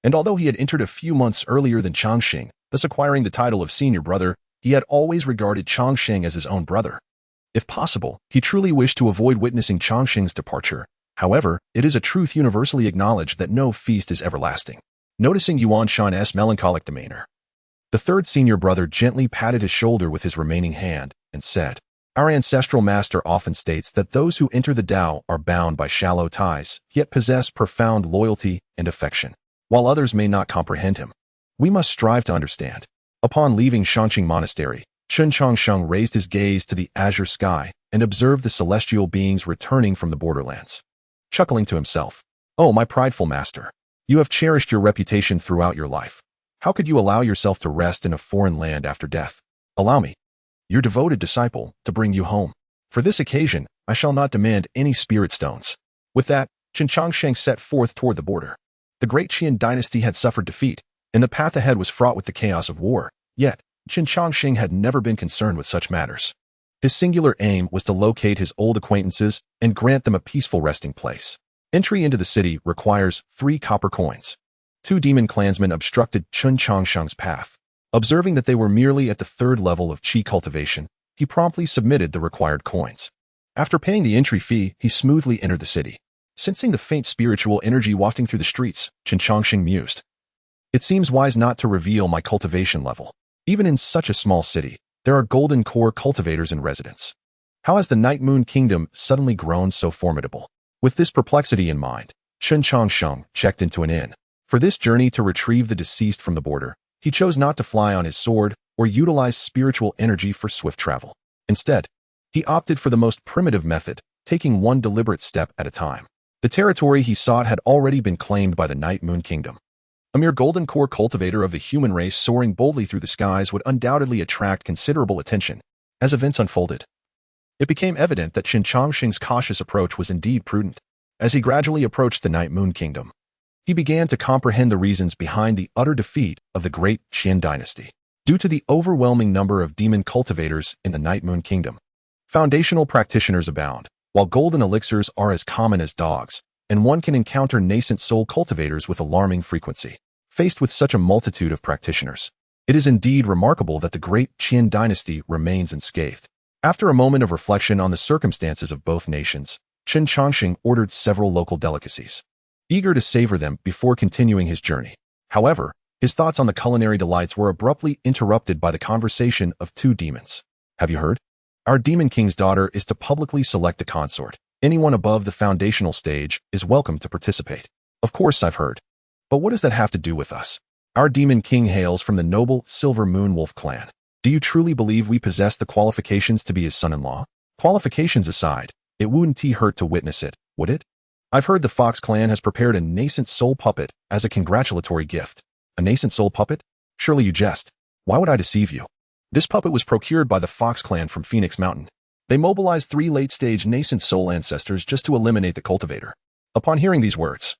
And although he had entered a few months earlier than Changsheng, thus acquiring the title of senior brother, he had always regarded Changsheng as his own brother. If possible, he truly wished to avoid witnessing Changsheng's departure. However, it is a truth universally acknowledged that no feast is everlasting. Noticing Xianxia's melancholic demeanor, The third senior brother gently patted his shoulder with his remaining hand and said, "Our ancestral master often states that those who enter the Tao are bound by shallow ties, yet possess profound loyalty and affection. While others may not comprehend him, we must strive to understand." Upon leaving Xianxia Monastery, Chen Changsheng raised his gaze to the azure sky and observed the celestial beings returning from the borderlands. Chuckling to himself, "Oh, my prideful master, you have cherished your reputation throughout your life. How could you allow yourself to rest in a foreign land after death? Allow me, your devoted disciple, to bring you home. For this occasion, I shall not demand any spirit stones." With that, Chen Changsheng set forth toward the border. The great Qian dynasty had suffered defeat, and the path ahead was fraught with the chaos of war. Yet, Chen Changsheng had never been concerned with such matters. His singular aim was to locate his old acquaintances and grant them a peaceful resting place. Entry into the city requires 3 copper coins. 2 demon clansmen obstructed Chen Changsheng's path. Observing that they were merely at the 3rd level of qi cultivation, he promptly submitted the required coins. After paying the entry fee, he smoothly entered the city. Sensing the faint spiritual energy wafting through the streets, Chen Changsheng mused, "It seems wise not to reveal my cultivation level. Even in such a small city, there are golden core cultivators in residence. How has the Night Moon Kingdom suddenly grown so formidable?" With this perplexity in mind, Chen Changsheng checked into an inn. For this journey to retrieve the deceased from the border, he chose not to fly on his sword or utilize spiritual energy for swift travel. Instead, he opted for the most primitive method, taking one deliberate step at a time. The territory he sought had already been claimed by the Night Moon Kingdom. A mere golden core cultivator of the human race soaring boldly through the skies would undoubtedly attract considerable attention. As events unfolded, it became evident that Chen Changsheng's cautious approach was indeed prudent. As he gradually approached the Night Moon Kingdom, he began to comprehend the reasons behind the utter defeat of the great Qian dynasty. Due to the overwhelming number of demon cultivators in the Night Moon Kingdom, foundational practitioners abound, while golden elixirs are as common as dogs, and one can encounter nascent soul cultivators with alarming frequency. Faced with such a multitude of practitioners, it is indeed remarkable that the great Qian dynasty remains unscathed. After a moment of reflection on the circumstances of both nations, Chen Changsheng ordered several local delicacies, eager to savor them before continuing his journey. However, his thoughts on the culinary delights were abruptly interrupted by the conversation of 2 demons. "Have you heard? Our demon king's daughter is to publicly select a consort. Anyone above the foundational stage is welcome to participate." "Of course I've heard. But what does that have to do with us? Our demon king hails from the noble Silver Moon Wolf clan. Do you truly believe we possess the qualifications to be his son-in-law?" Qualifications aside, it wouldn't hurt to witness it, would it? "I've heard the Fox clan has prepared a nascent soul puppet as a congratulatory gift." "A nascent soul puppet? Surely you jest. Why would I deceive you? This puppet was procured by the Fox clan from Phoenix Mountain. They mobilized 3 late-stage nascent soul ancestors just to eliminate the cultivator." Upon hearing these words,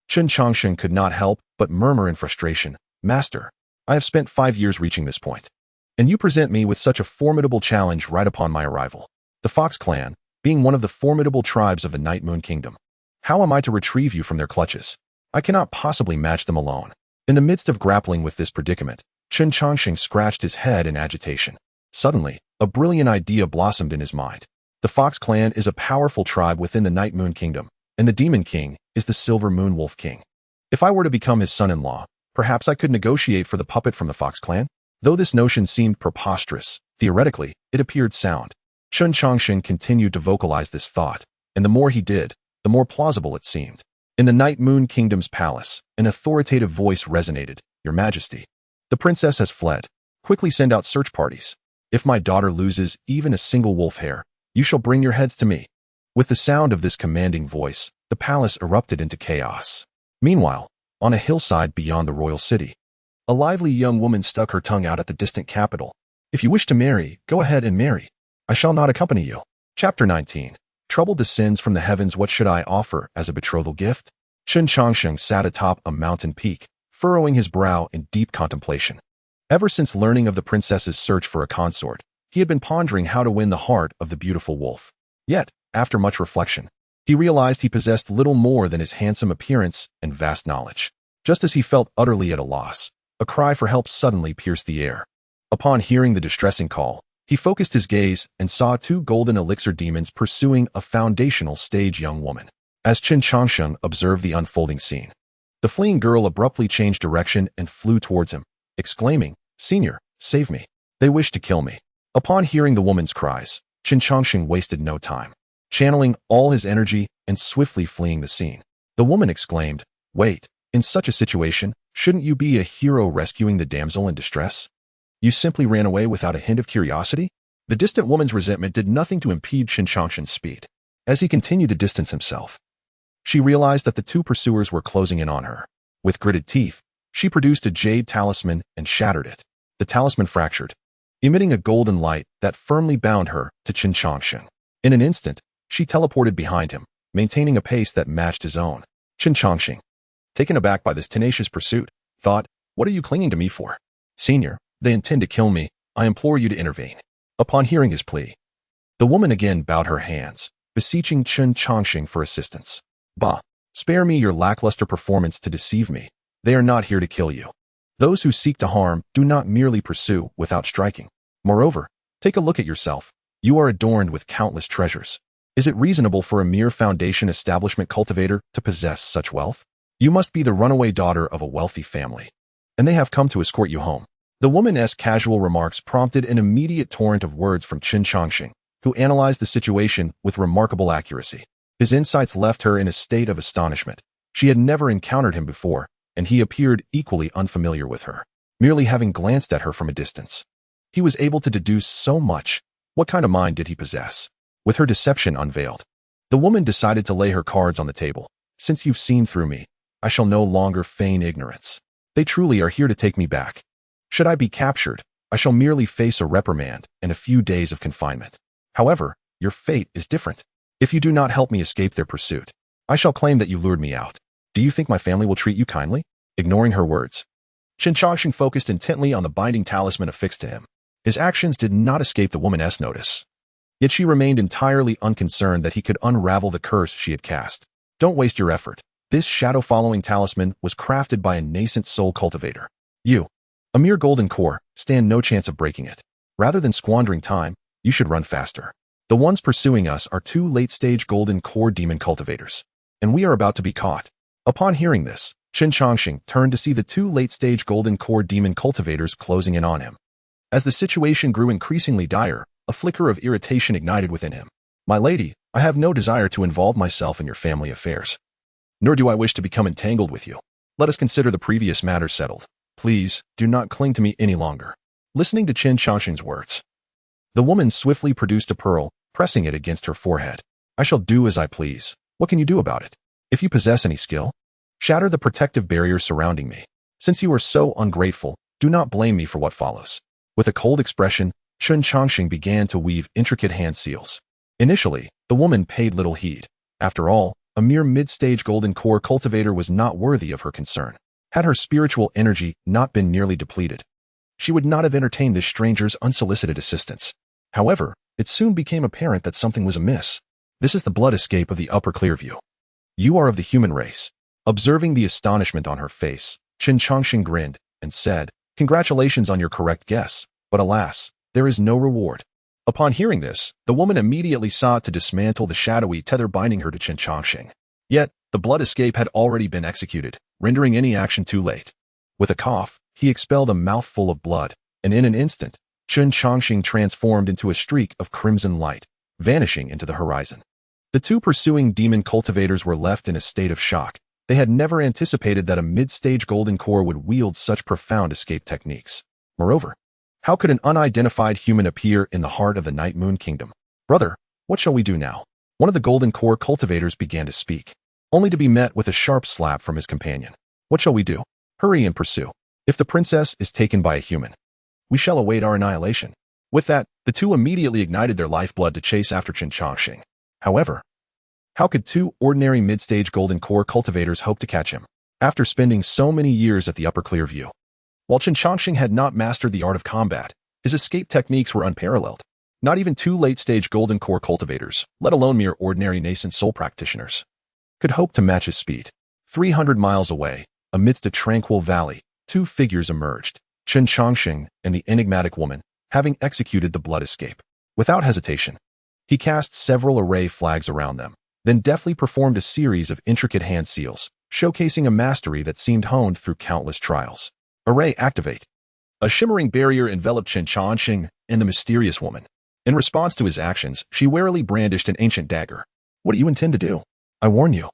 Chen Changsheng could not help but murmur in frustration, "Master, I have spent 5 years reaching this point, and you present me with such a formidable challenge right upon my arrival. The Fox clan, being one of the formidable tribes of the Night Moon Kingdom. How am I to retrieve you from their clutches? I cannot possibly match them alone." In the midst of grappling with this predicament, Chen Changsheng scratched his head in agitation. Suddenly, a brilliant idea blossomed in his mind. The Fox clan is a powerful tribe within the Night Moon Kingdom, and the Demon King is the Silver Moon Wolf King. If I were to become his son-in-law, perhaps I could negotiate for the puppet from the Fox clan? Though this notion seemed preposterous, theoretically, it appeared sound. Chen Changsheng continued to vocalize this thought, and the more he did, the more plausible it seemed. In the Night Moon Kingdom's palace, an authoritative voice resonated, "Your Majesty, the princess has fled. Quickly send out search parties. If my daughter loses even a single wolf hair, you shall bring your heads to me." With the sound of this commanding voice, the palace erupted into chaos. Meanwhile, on a hillside beyond the royal city, a lively young woman stuck her tongue out at the distant capital. "If you wish to marry, go ahead and marry. I shall not accompany you." Chapter 19. Trouble descends from the heavens. What should I offer as a betrothal gift? Chen Changsheng sat atop a mountain peak, furrowing his brow in deep contemplation. Ever since learning of the princess's search for a consort, he had been pondering how to win the heart of the beautiful wolf. Yet, after much reflection, he realized he possessed little more than his handsome appearance and vast knowledge. Just as he felt utterly at a loss, a cry for help suddenly pierced the air. Upon hearing the distressing call, he focused his gaze and saw 2 golden elixir demons pursuing a foundational stage young woman. As Chen Changsheng observed the unfolding scene, the fleeing girl abruptly changed direction and flew towards him, exclaiming, "Senior, save me. They wish to kill me." Upon hearing the woman's cries, Chen Changsheng wasted no time, channeling all his energy and swiftly fleeing the scene. The woman exclaimed, "Wait, in such a situation, shouldn't you be a hero rescuing the damsel in distress? You simply ran away without a hint of curiosity?" The distant woman's resentment did nothing to impede Chen Changsheng's speed. As he continued to distance himself, she realized that the two pursuers were closing in on her. With gritted teeth, she produced a jade talisman and shattered it. The talisman fractured, emitting a golden light that firmly bound her to Chen Changsheng. In an instant, she teleported behind him, maintaining a pace that matched his own. Chen Changsheng, taken aback by this tenacious pursuit, thought, "What are you clinging to me for? Senior, they intend to kill me. I implore you to intervene." Upon hearing his plea, the woman again bowed her hands, beseeching Chen Changsheng for assistance. "Bah, spare me your lackluster performance to deceive me. They are not here to kill you. Those who seek to harm do not merely pursue without striking. Moreover, take a look at yourself. You are adorned with countless treasures. Is it reasonable for a mere foundation establishment cultivator to possess such wealth? You must be the runaway daughter of a wealthy family, and they have come to escort you home." The woman's casual remarks prompted an immediate torrent of words from Chen Changsheng, who analyzed the situation with remarkable accuracy. His insights left her in a state of astonishment. She had never encountered him before, and he appeared equally unfamiliar with her. Merely having glanced at her from a distance, he was able to deduce so much. What kind of mind did he possess? With her deception unveiled, the woman decided to lay her cards on the table. "Since you've seen through me, I shall no longer feign ignorance. They truly are here to take me back. Should I be captured, I shall merely face a reprimand and a few days of confinement. However, your fate is different. If you do not help me escape their pursuit, I shall claim that you lured me out. Do you think my family will treat you kindly?" Ignoring her words, Chen Changsheng focused intently on the binding talisman affixed to him. His actions did not escape the woman's notice, yet she remained entirely unconcerned that he could unravel the curse she had cast. "Don't waste your effort. This shadow-following talisman was crafted by a nascent soul cultivator. You, a mere golden core, stand no chance of breaking it. Rather than squandering time, you should run faster. The ones pursuing us are two late-stage golden core demon cultivators, and we are about to be caught." Upon hearing this, Chen Changsheng turned to see the two late-stage golden core demon cultivators closing in on him. As the situation grew increasingly dire, a flicker of irritation ignited within him. "My lady, I have no desire to involve myself in your family affairs, nor do I wish to become entangled with you. Let us consider the previous matters settled. Please, do not cling to me any longer." Listening to Chen Changsheng's words, the woman swiftly produced a pearl, pressing it against her forehead. "I shall do as I please. What can you do about it? If you possess any skill, shatter the protective barriers surrounding me. Since you are so ungrateful, do not blame me for what follows." With a cold expression, Chen Changsheng began to weave intricate hand seals. Initially, the woman paid little heed. After all, a mere mid-stage golden core cultivator was not worthy of her concern. Had her spiritual energy not been nearly depleted, she would not have entertained this stranger's unsolicited assistance. However, it soon became apparent that something was amiss. "This is the blood escape of the upper Clearview. You are of the human race." Observing the astonishment on her face, Chen Changsheng grinned and said, "Congratulations on your correct guess, but alas, there is no reward." Upon hearing this, the woman immediately sought to dismantle the shadowy tether binding her to Chen Changsheng. Yet, the blood escape had already been executed, rendering any action too late. With a cough, he expelled a mouthful of blood, and in an instant, Chen Changsheng transformed into a streak of crimson light, vanishing into the horizon. The two pursuing demon cultivators were left in a state of shock. They had never anticipated that a mid-stage golden core would wield such profound escape techniques. Moreover, how could an unidentified human appear in the heart of the Night Moon Kingdom? "Brother, what shall we do now?" One of the golden core cultivators began to speak, only to be met with a sharp slap from his companion. "What shall we do? Hurry and pursue. If the princess is taken by a human, we shall await our annihilation." With that, the two immediately ignited their lifeblood to chase after Chen Changsheng. However, how could two ordinary mid-stage golden core cultivators hope to catch him? After spending so many years at the Upper Clearview, while Chen Changsheng had not mastered the art of combat, his escape techniques were unparalleled. Not even two late-stage golden core cultivators, let alone mere ordinary nascent soul practitioners, could hope to match his speed. 300 miles away, amidst a tranquil valley, two figures emerged, Chen Changsheng and the enigmatic woman, having executed the blood escape. Without hesitation, he cast several array flags around them, then deftly performed a series of intricate hand seals, showcasing a mastery that seemed honed through countless trials. "Array activate." A shimmering barrier enveloped Chen Changsheng and the mysterious woman. In response to his actions, she warily brandished an ancient dagger. What do you intend to do? I warn you.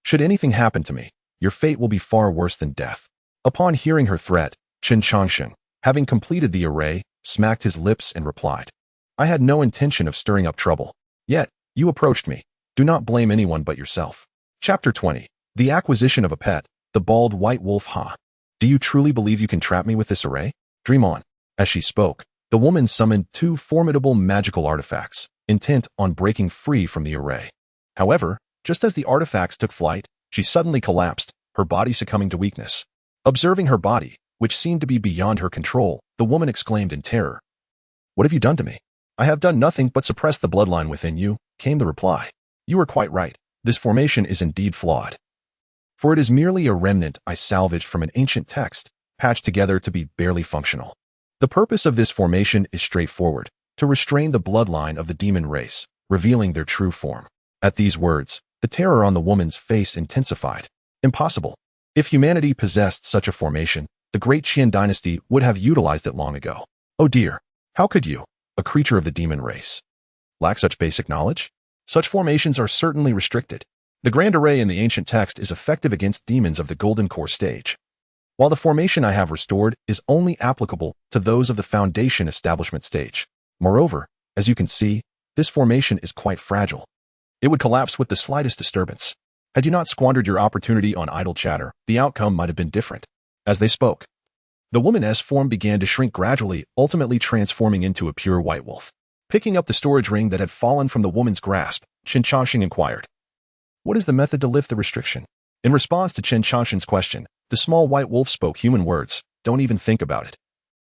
Should anything happen to me, your fate will be far worse than death. Upon hearing her threat, Chen Changsheng, having completed the array, smacked his lips and replied, I had no intention of stirring up trouble. Yet, you approached me. Do not blame anyone but yourself. Chapter 20. The acquisition of a pet, the bald white wolf. Ha! Do you truly believe you can trap me with this array? Dream on. As she spoke, the woman summoned two formidable magical artifacts, intent on breaking free from the array. However, just as the artifacts took flight, she suddenly collapsed, her body succumbing to weakness. Observing her body, which seemed to be beyond her control, the woman exclaimed in terror. What have you done to me? I have done nothing but suppress the bloodline within you, came the reply. You are quite right. This formation is indeed flawed. For it is merely a remnant I salvaged from an ancient text, patched together to be barely functional. The purpose of this formation is straightforward, to restrain the bloodline of the demon race, revealing their true form. At these words, the terror on the woman's face intensified. Impossible. If humanity possessed such a formation, the great Qian dynasty would have utilized it long ago. Oh dear, how could you, a creature of the demon race, lack such basic knowledge? Such formations are certainly restricted. The grand array in the ancient text is effective against demons of the golden core stage, while the formation I have restored is only applicable to those of the foundation establishment stage. Moreover, as you can see, this formation is quite fragile. It would collapse with the slightest disturbance. Had you not squandered your opportunity on idle chatter, the outcome might have been different. As they spoke, the woman's form began to shrink gradually, ultimately transforming into a pure white wolf. Picking up the storage ring that had fallen from the woman's grasp, Chen Changsheng inquired, what is the method to lift the restriction? In response to Chen Changsheng's question, the small white wolf spoke human words. Don't even think about it.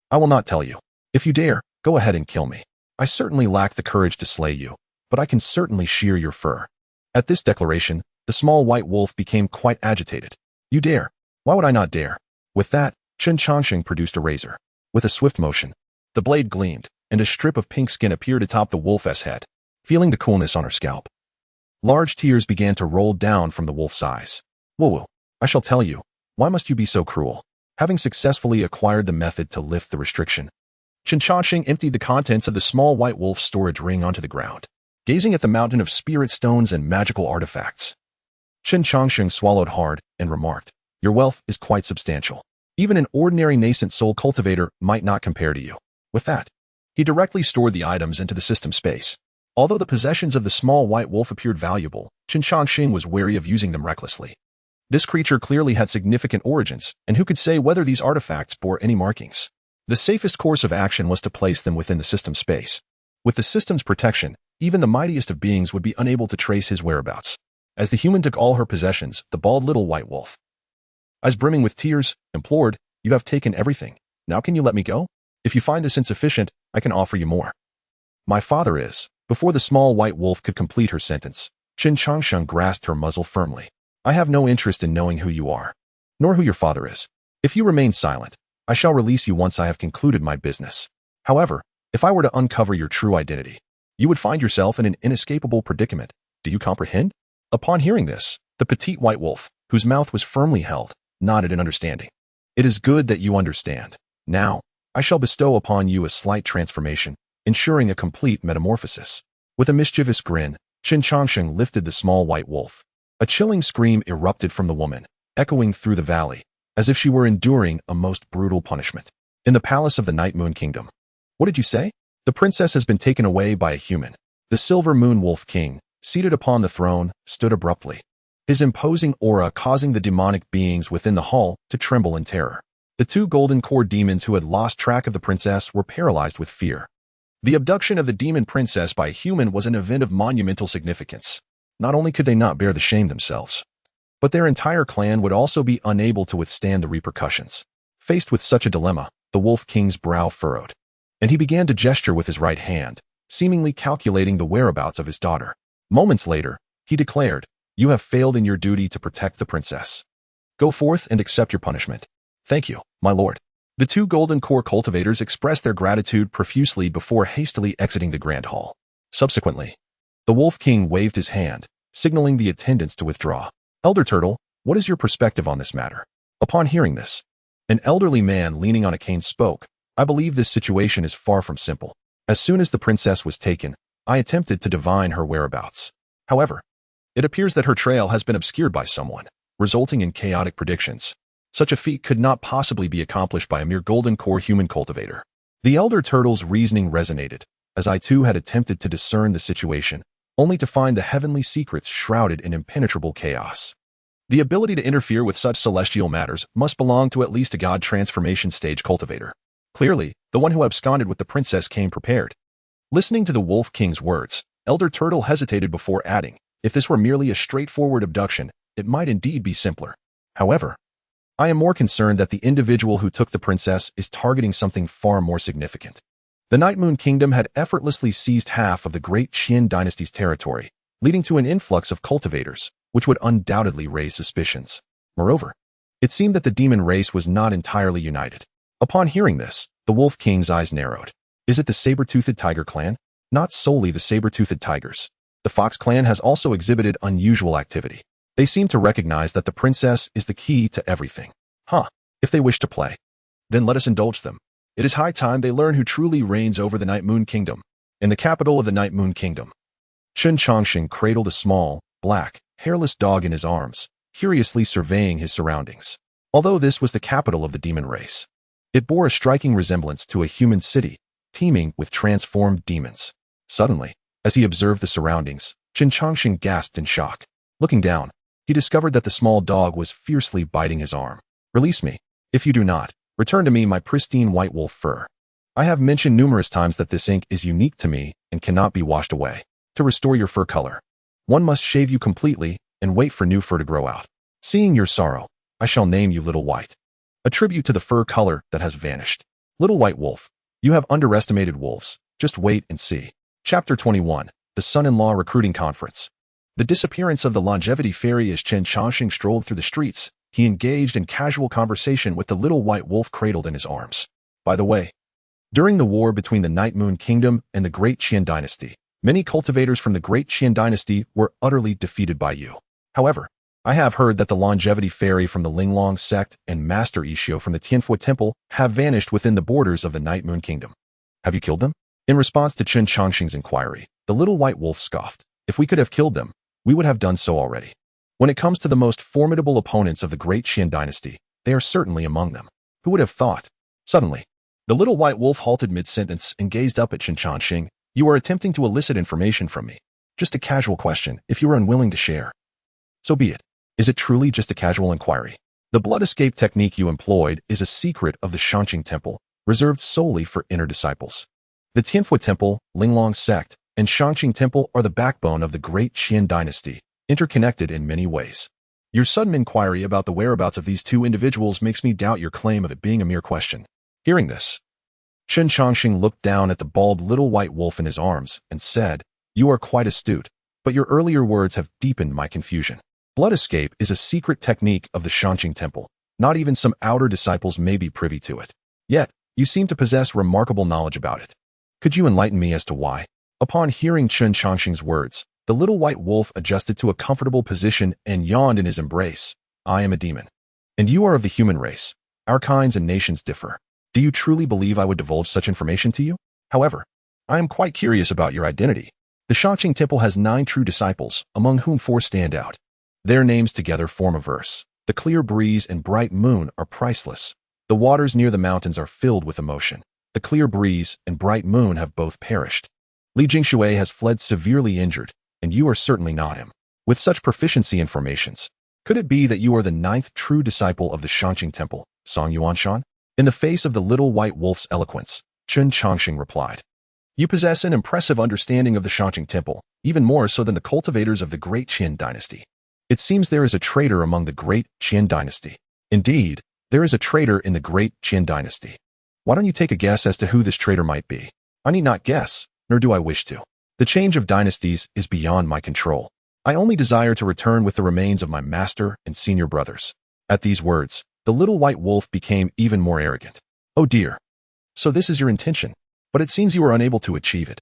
I will not tell you. If you dare, go ahead and kill me. I certainly lack the courage to slay you, but I can certainly shear your fur. At this declaration, the small white wolf became quite agitated. You dare? Why would I not dare? With that, Chen Changsheng produced a razor. With a swift motion, the blade gleamed, and a strip of pink skin appeared atop the wolf's head. Feeling the coolness on her scalp, large tears began to roll down from the wolf's eyes. Whoa, I shall tell you. Why must you be so cruel? Having successfully acquired the method to lift the restriction, Chen Changsheng emptied the contents of the small white wolf's storage ring onto the ground. Gazing at the mountain of spirit stones and magical artifacts, Chen Changsheng swallowed hard and remarked, your wealth is quite substantial. Even an ordinary nascent soul cultivator might not compare to you. With that, he directly stored the items into the system space. Although the possessions of the small white wolf appeared valuable, Chen Changsheng was wary of using them recklessly. This creature clearly had significant origins, and who could say whether these artifacts bore any markings? The safest course of action was to place them within the system space. With the system's protection, even the mightiest of beings would be unable to trace his whereabouts. As the human took all her possessions, the bald little white wolf, eyes brimming with tears, implored, you have taken everything. Now can you let me go? If you find this insufficient, I can offer you more. My father is. Before the small white wolf could complete her sentence, Chen Changsheng grasped her muzzle firmly. I have no interest in knowing who you are, nor who your father is. If you remain silent, I shall release you once I have concluded my business. However, if I were to uncover your true identity, you would find yourself in an inescapable predicament. Do you comprehend? Upon hearing this, the petite white wolf, whose mouth was firmly held, nodded in understanding. It is good that you understand. Now, I shall bestow upon you a slight transformation, ensuring a complete metamorphosis. With a mischievous grin, Chen Changsheng lifted the small white wolf. A chilling scream erupted from the woman, echoing through the valley, as if she were enduring a most brutal punishment. In the palace of the Night Moon Kingdom. What did you say? The princess has been taken away by a human. The Silver Moon Wolf King, seated upon the throne, stood abruptly, his imposing aura causing the demonic beings within the hall to tremble in terror. The two golden core demons who had lost track of the princess were paralyzed with fear. The abduction of the demon princess by a human was an event of monumental significance. Not only could they not bear the shame themselves, but their entire clan would also be unable to withstand the repercussions. Faced with such a dilemma, the Wolf King's brow furrowed, and he began to gesture with his right hand, seemingly calculating the whereabouts of his daughter. Moments later, he declared, you have failed in your duty to protect the princess. Go forth and accept your punishment. Thank you, my lord. The two golden core cultivators expressed their gratitude profusely before hastily exiting the grand hall. Subsequently, the Wolf King waved his hand, signaling the attendants to withdraw. Elder Turtle, what is your perspective on this matter? Upon hearing this, An elderly man leaning on a cane spoke. I believe this situation is far from simple. As soon as the princess was taken, I attempted to divine her whereabouts. However, it appears that her trail has been obscured by someone, resulting in chaotic predictions. Such a feat could not possibly be accomplished by a mere golden core human cultivator. The elder turtle's reasoning resonated, as I too had attempted to discern the situation, only to find the heavenly secrets shrouded in impenetrable chaos. The ability to interfere with such celestial matters must belong to at least a god transformation stage cultivator. Clearly, the one who absconded with the princess came prepared. Listening to the Wolf King's words, Elder Turtle hesitated before adding, if this were merely a straightforward abduction, it might indeed be simpler. However, I am more concerned that the individual who took the princess is targeting something far more significant. The Night Moon Kingdom had effortlessly seized half of the Great Qian Dynasty's territory, leading to an influx of cultivators, which would undoubtedly raise suspicions. Moreover, it seemed that the demon race was not entirely united. Upon hearing this, the Wolf King's eyes narrowed. Is it the saber-toothed tiger clan? Not solely the saber-toothed tigers. The Fox clan has also exhibited unusual activity. They seem to recognize that the princess is the key to everything. If they wish to play, then let us indulge them. It is high time they learn who truly reigns over the Night Moon Kingdom. In the capital of the Night Moon Kingdom, Chen Changsheng cradled a small, black, hairless dog in his arms, curiously surveying his surroundings. Although this was the capital of the demon race, it bore a striking resemblance to a human city, teeming with transformed demons. Suddenly, as he observed the surroundings, Chen Changsheng gasped in shock. Looking down, he discovered that the small dog was fiercely biting his arm. Release me. If you do not, return to me my pristine white wolf fur. I have mentioned numerous times that this ink is unique to me and cannot be washed away. To restore your fur color, one must shave you completely and wait for new fur to grow out. Seeing your sorrow, I shall name you Little White, a tribute to the fur color that has vanished. Little White Wolf, you have underestimated wolves. Just wait and see. Chapter 21, The Son-in-Law Recruiting Conference. The disappearance of the longevity fairy. As Chen Changsheng strolled through the streets, he engaged in casual conversation with the little white wolf cradled in his arms. By the way, during the war between the Night Moon Kingdom and the Great Qian Dynasty, many cultivators from the Great Qian Dynasty were utterly defeated by you. However, I have heard that the longevity fairy from the Linglong sect and Master Ishio from the Tianfu Temple have vanished within the borders of the Night Moon Kingdom. Have you killed them? In response to Chen Changsheng's inquiry, the little white wolf scoffed. If we could have killed them, we would have done so already. When it comes to the most formidable opponents of the Great Qian Dynasty, they are certainly among them. Who would have thought? Suddenly, the little white wolf halted mid-sentence and gazed up at Chen Changsheng. You are attempting to elicit information from me. Just a casual question, if you are unwilling to share. So be it. Is it truly just a casual inquiry? The blood escape technique you employed is a secret of the Xianxia Temple, reserved solely for inner disciples. The Tianfu Temple, Linglong sect, and Xianxia Temple are the backbone of the Great Qian Dynasty, interconnected in many ways. Your sudden inquiry about the whereabouts of these two individuals makes me doubt your claim of it being a mere question. Hearing this, Chen Changsheng looked down at the bald little white wolf in his arms and said, You are quite astute, but your earlier words have deepened my confusion. Blood escape is a secret technique of the Xianxia Temple. Not even some outer disciples may be privy to it. Yet, you seem to possess remarkable knowledge about it. Could you enlighten me as to why? Upon hearing Chen Changsheng's words, the little white wolf adjusted to a comfortable position and yawned in his embrace. I am a demon. And you are of the human race. Our kinds and nations differ. Do you truly believe I would divulge such information to you? However, I am quite curious about your identity. The Xianxia Temple has 9 true disciples, among whom 4 stand out. Their names together form a verse. The clear breeze and bright moon are priceless. The waters near the mountains are filled with emotion. The clear breeze and bright moon have both perished. Li Jingshui has fled severely injured, and you are certainly not him. With such proficiency in formations, could it be that you are the 9th true disciple of the Xianxia Temple, Song Yuanshan? In the face of the little white wolf's eloquence, Chen Changsheng replied, You possess an impressive understanding of the Xianxia Temple, even more so than the cultivators of the Great Qian Dynasty. It seems there is a traitor among the Great Qian Dynasty. Indeed, there is a traitor in the Great Qian Dynasty. Why don't you take a guess as to who this traitor might be? I need not guess, nor do I wish to. The change of dynasties is beyond my control. I only desire to return with the remains of my master and senior brothers. At these words, the little white wolf became even more arrogant. Oh dear. So this is your intention, but it seems you are unable to achieve it.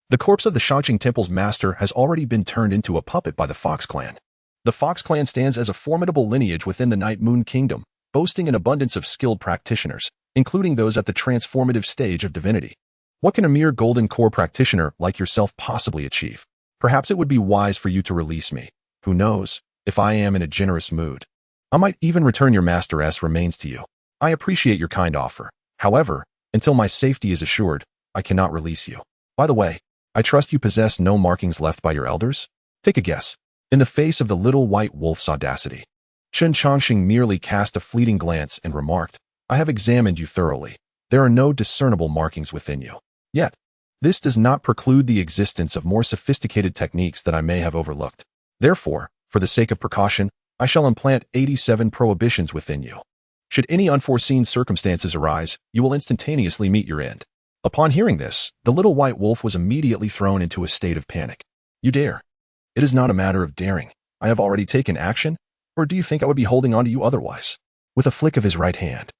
The corpse of the Xianxia Temple's master has already been turned into a puppet by the Fox clan. The Fox clan stands as a formidable lineage within the Night Moon Kingdom, boasting an abundance of skilled practitioners, including those at the transformative stage of divinity. What can a mere golden core practitioner like yourself possibly achieve? Perhaps it would be wise for you to release me. Who knows, if I am in a generous mood. I might even return your master's remains to you. I appreciate your kind offer. However, until my safety is assured, I cannot release you. By the way, I trust you possess no markings left by your elders? Take a guess. In the face of the little white wolf's audacity, Chen Changsheng merely cast a fleeting glance and remarked, I have examined you thoroughly. There are no discernible markings within you. Yet, this does not preclude the existence of more sophisticated techniques that I may have overlooked. Therefore, for the sake of precaution, I shall implant 87 prohibitions within you. Should any unforeseen circumstances arise, you will instantaneously meet your end. Upon hearing this, the little white wolf was immediately thrown into a state of panic. You dare? It is not a matter of daring. I have already taken action, or do you think I would be holding on to you otherwise? With a flick of his right hand,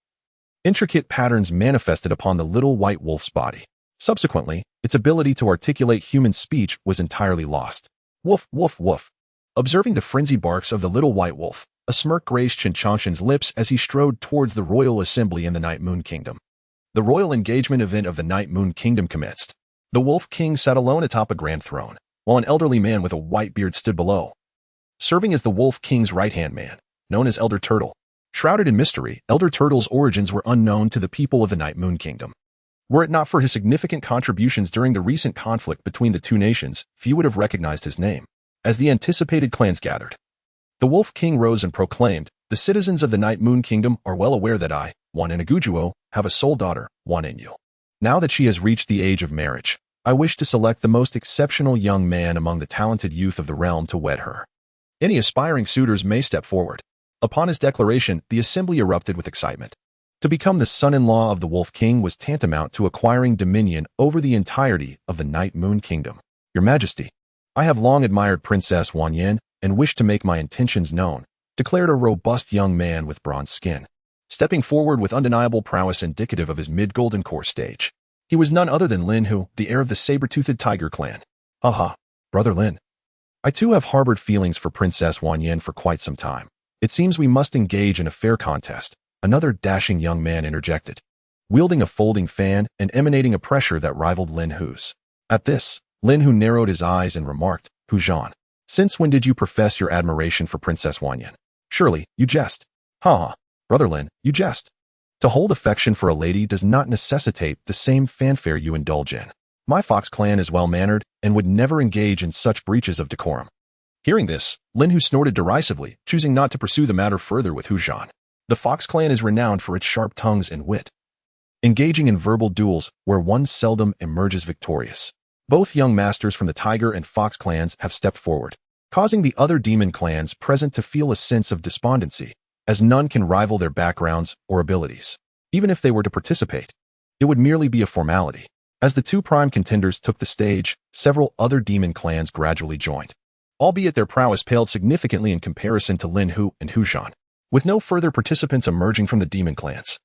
intricate patterns manifested upon the little white wolf's body. Subsequently, its ability to articulate human speech was entirely lost. Woof, woof, woof. Observing the frenzied barks of the little white wolf, a smirk graced Chen Changsheng's lips as he strode towards the royal assembly in the Night Moon Kingdom. The royal engagement event of the Night Moon Kingdom commenced. The Wolf King sat alone atop a grand throne, while an elderly man with a white beard stood below, serving as the Wolf King's right-hand man, known as Elder Turtle. Shrouded in mystery, Elder Turtle's origins were unknown to the people of the Night Moon Kingdom. Were it not for his significant contributions during the recent conflict between the two nations, few would have recognized his name. As the anticipated clans gathered, the Wolf King rose and proclaimed, the citizens of the Night Moon Kingdom are well aware that I, one Inagujuo, have a sole daughter, one Inyu. Now that she has reached the age of marriage, I wish to select the most exceptional young man among the talented youth of the realm to wed her. Any aspiring suitors may step forward. Upon his declaration, the assembly erupted with excitement. To become the son-in-law of the Wolf King was tantamount to acquiring dominion over the entirety of the Night Moon Kingdom. Your Majesty, I have long admired Princess Wanyan and wish to make my intentions known, declared a robust young man with bronze skin, stepping forward with undeniable prowess indicative of his mid-golden core stage. He was none other than Lin Hu, the heir of the saber-toothed tiger clan. Haha, brother Lin. I too have harbored feelings for Princess Wanyan for quite some time. It seems we must engage in a fair contest, another dashing young man interjected, wielding a folding fan and emanating a pressure that rivaled Lin Hu's. At this, Lin Hu narrowed his eyes and remarked, Hu Zhan, since when did you profess your admiration for Princess Wanyan? Surely, you jest. Haha, brother Lin, you jest. To hold affection for a lady does not necessitate the same fanfare you indulge in. My Fox clan is well-mannered and would never engage in such breaches of decorum. Hearing this, Lin Hu snorted derisively, choosing not to pursue the matter further with Hu Zhan. The Fox clan is renowned for its sharp tongues and wit, engaging in verbal duels where one seldom emerges victorious. Both young masters from the Tiger and Fox clans have stepped forward, causing the other demon clans present to feel a sense of despondency, as none can rival their backgrounds or abilities. Even if they were to participate, it would merely be a formality. As the two prime contenders took the stage, several other demon clans gradually joined, albeit their prowess paled significantly in comparison to Lin Hu and Hu Zhan. With no further participants emerging from the demon clans,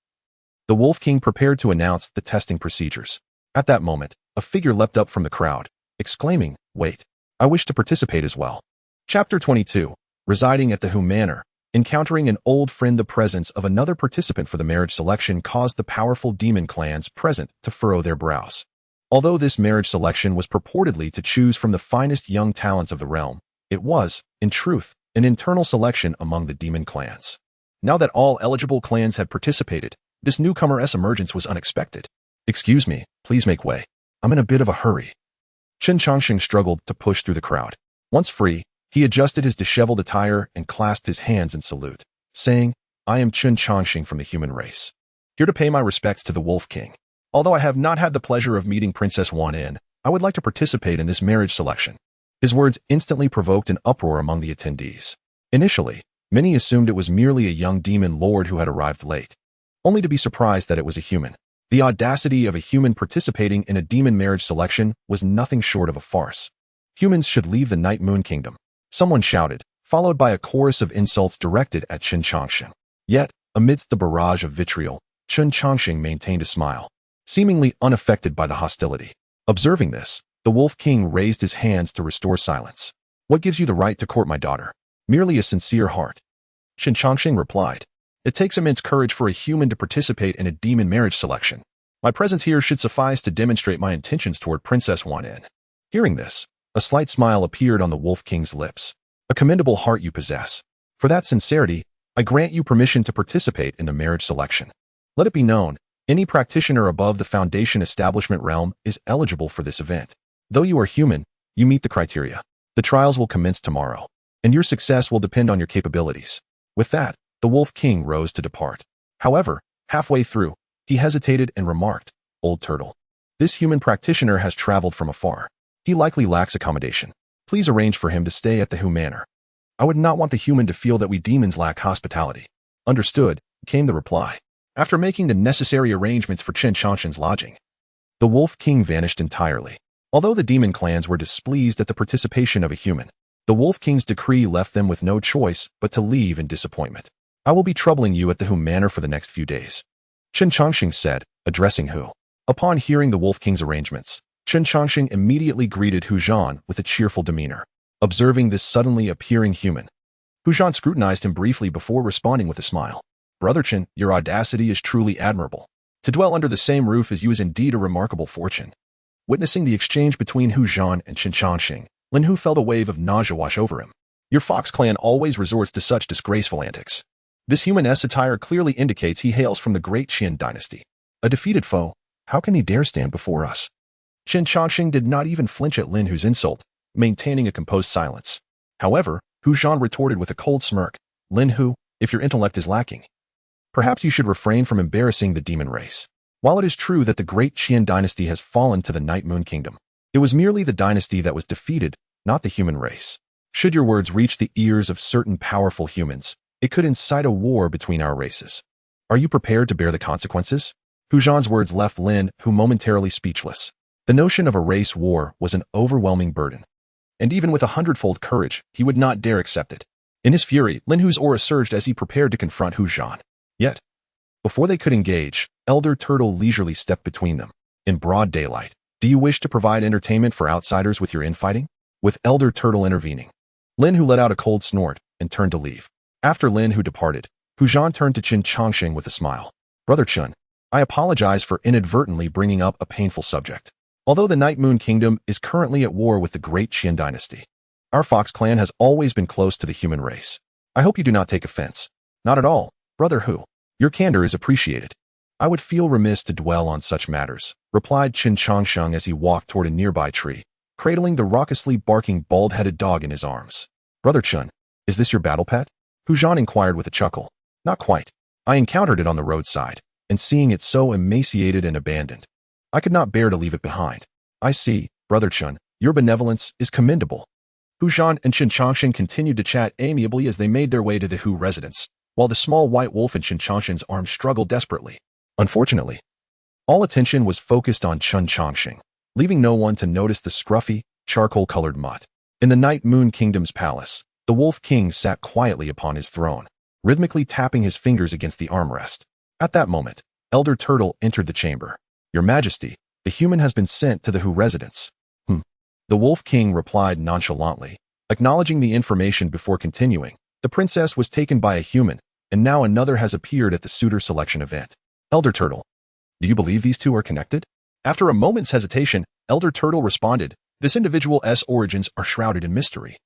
the Wolf King prepared to announce the testing procedures. At that moment, a figure leapt up from the crowd, exclaiming, Wait, I wish to participate as well. Chapter 22. Residing at the Hu Manor, encountering an old friend. The presence of another participant for the marriage selection caused the powerful demon clans present to furrow their brows. Although this marriage selection was purportedly to choose from the finest young talents of the realm, it was, in truth, an internal selection among the demon clans. Now that all eligible clans had participated, this newcomer's emergence was unexpected. Excuse me, please make way. I'm in a bit of a hurry. Chen Changsheng struggled to push through the crowd. Once free, he adjusted his disheveled attire and clasped his hands in salute, saying, I am Chen Changsheng from the human race, here to pay my respects to the Wolf King. Although I have not had the pleasure of meeting Princess Wanyan, I would like to participate in this marriage selection. His words instantly provoked an uproar among the attendees. Initially, many assumed it was merely a young demon lord who had arrived late, only to be surprised that it was a human. The audacity of a human participating in a demon marriage selection was nothing short of a farce. Humans should leave the Night Moon Kingdom, someone shouted, followed by a chorus of insults directed at Chen Changsheng. Yet, amidst the barrage of vitriol, Chen Changsheng maintained a smile, seemingly unaffected by the hostility. Observing this, the Wolf King raised his hands to restore silence. What gives you the right to court my daughter? Merely a sincere heart. Chen Changsheng replied. It takes immense courage for a human to participate in a demon marriage selection. My presence here should suffice to demonstrate my intentions toward Princess Wan. Hearing this, a slight smile appeared on the Wolf King's lips. A commendable heart you possess. For that sincerity, I grant you permission to participate in the marriage selection. Let it be known, any practitioner above the Foundation Establishment realm is eligible for this event. Though you are human, you meet the criteria. The trials will commence tomorrow, and your success will depend on your capabilities. With that, the Wolf King rose to depart. However, halfway through, he hesitated and remarked, "Old Turtle. This human practitioner has traveled from afar. He likely lacks accommodation. Please arrange for him to stay at the Hu Manor. I would not want the human to feel that we demons lack hospitality." "Understood," came the reply. After making the necessary arrangements for Chen Changsheng's lodging, the Wolf King vanished entirely. Although the demon clans were displeased at the participation of a human, the Wolf King's decree left them with no choice but to leave in disappointment. "I will be troubling you at the Hu Manor for the next few days," Chen Changsheng said, addressing Hu. Upon hearing the Wolf King's arrangements, Chen Changsheng immediately greeted Hu Zhan with a cheerful demeanor. Observing this suddenly appearing human, Hu Zhan scrutinized him briefly before responding with a smile. "Brother Chen, your audacity is truly admirable. To dwell under the same roof as you is indeed a remarkable fortune." Witnessing the exchange between Hu Zhan and Chen Changsheng, Lin Hu felt a wave of nausea wash over him. Your Fox clan always resorts to such disgraceful antics. This human-esque attire clearly indicates he hails from the great Qian dynasty. A defeated foe, how can he dare stand before us? Chen Changsheng did not even flinch at Lin Hu's insult, maintaining a composed silence. However, Hu Zhan retorted with a cold smirk, "Lin Hu, if your intellect is lacking, perhaps you should refrain from embarrassing the demon race. While it is true that the great Qian dynasty has fallen to the Night Moon Kingdom, it was merely the dynasty that was defeated, not the human race. Should your words reach the ears of certain powerful humans, it could incite a war between our races. Are you prepared to bear the consequences?" Hu Zhan's words left Lin Hu momentarily speechless. The notion of a race war was an overwhelming burden, and even with 100-fold courage, he would not dare accept it. In his fury, Lin Hu's aura surged as he prepared to confront Hu Zhan. Yet, before they could engage, Elder Turtle leisurely stepped between them. In broad daylight, "Do you wish to provide entertainment for outsiders with your infighting?" With Elder Turtle intervening, Lin Hu let out a cold snort and turned to leave. After Lin Hu departed, Hu Zhan turned to Chen Changsheng with a smile. "Brother Chen, I apologize for inadvertently bringing up a painful subject. Although the Night Moon Kingdom is currently at war with the great Qian dynasty, our Fox clan has always been close to the human race. I hope you do not take offense." "Not at all, Brother Hu. Your candor is appreciated. I would feel remiss to dwell on such matters," replied Chen Changsheng as he walked toward a nearby tree, cradling the raucously barking bald-headed dog in his arms. "Brother Chen, is this your battle pet?" Hu Zhan inquired with a chuckle. "Not quite. I encountered it on the roadside, and seeing it so emaciated and abandoned, I could not bear to leave it behind." "I see, Brother Chen, your benevolence is commendable." Hu Zhan and Chen Changsheng continued to chat amiably as they made their way to the Hu residence, while the small white wolf in Chen Changsheng's arms struggled desperately. Unfortunately, all attention was focused on Chen Changsheng, leaving no one to notice the scruffy, charcoal-colored mutt. In the Night Moon Kingdom's palace, the Wolf King sat quietly upon his throne, rhythmically tapping his fingers against the armrest. At that moment, Elder Turtle entered the chamber. "Your Majesty, the human has been sent to the Hu residence." The Wolf King replied nonchalantly, acknowledging the information before continuing. "The princess was taken by a human, and now another has appeared at the suitor selection event." "Elder Turtle, do you believe these two are connected?" After a moment's hesitation, Elder Turtle responded, "This individual's origins are shrouded in mystery,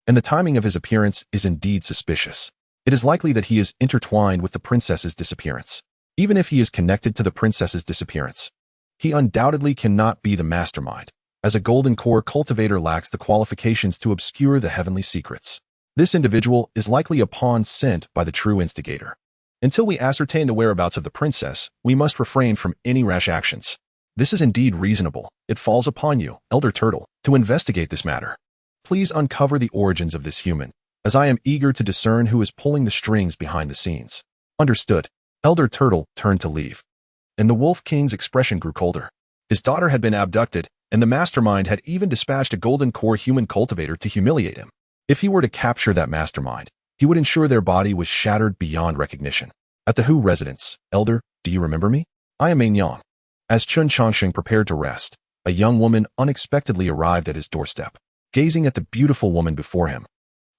and the timing of his appearance is indeed suspicious. It is likely that he is intertwined with the princess's disappearance. Even if he is connected to the princess's disappearance, he undoubtedly cannot be the mastermind, as a golden core cultivator lacks the qualifications to obscure the heavenly secrets. This individual is likely a pawn sent by the true instigator. Until we ascertain the whereabouts of the princess, we must refrain from any rash actions. This is indeed reasonable. It falls upon you, Elder Turtle, to investigate this matter. Please uncover the origins of this human, as I am eager to discern who is pulling the strings behind the scenes." "Understood." Elder Turtle turned to leave, and the Wolf King's expression grew colder. His daughter had been abducted, and the mastermind had even dispatched a golden core human cultivator to humiliate him. If he were to capture that mastermind, he would ensure their body was shattered beyond recognition. At the Hu residence, "Elder, do you remember me? I am Yang." As Chen Changsheng prepared to rest, a young woman unexpectedly arrived at his doorstep. Gazing at the beautiful woman before him,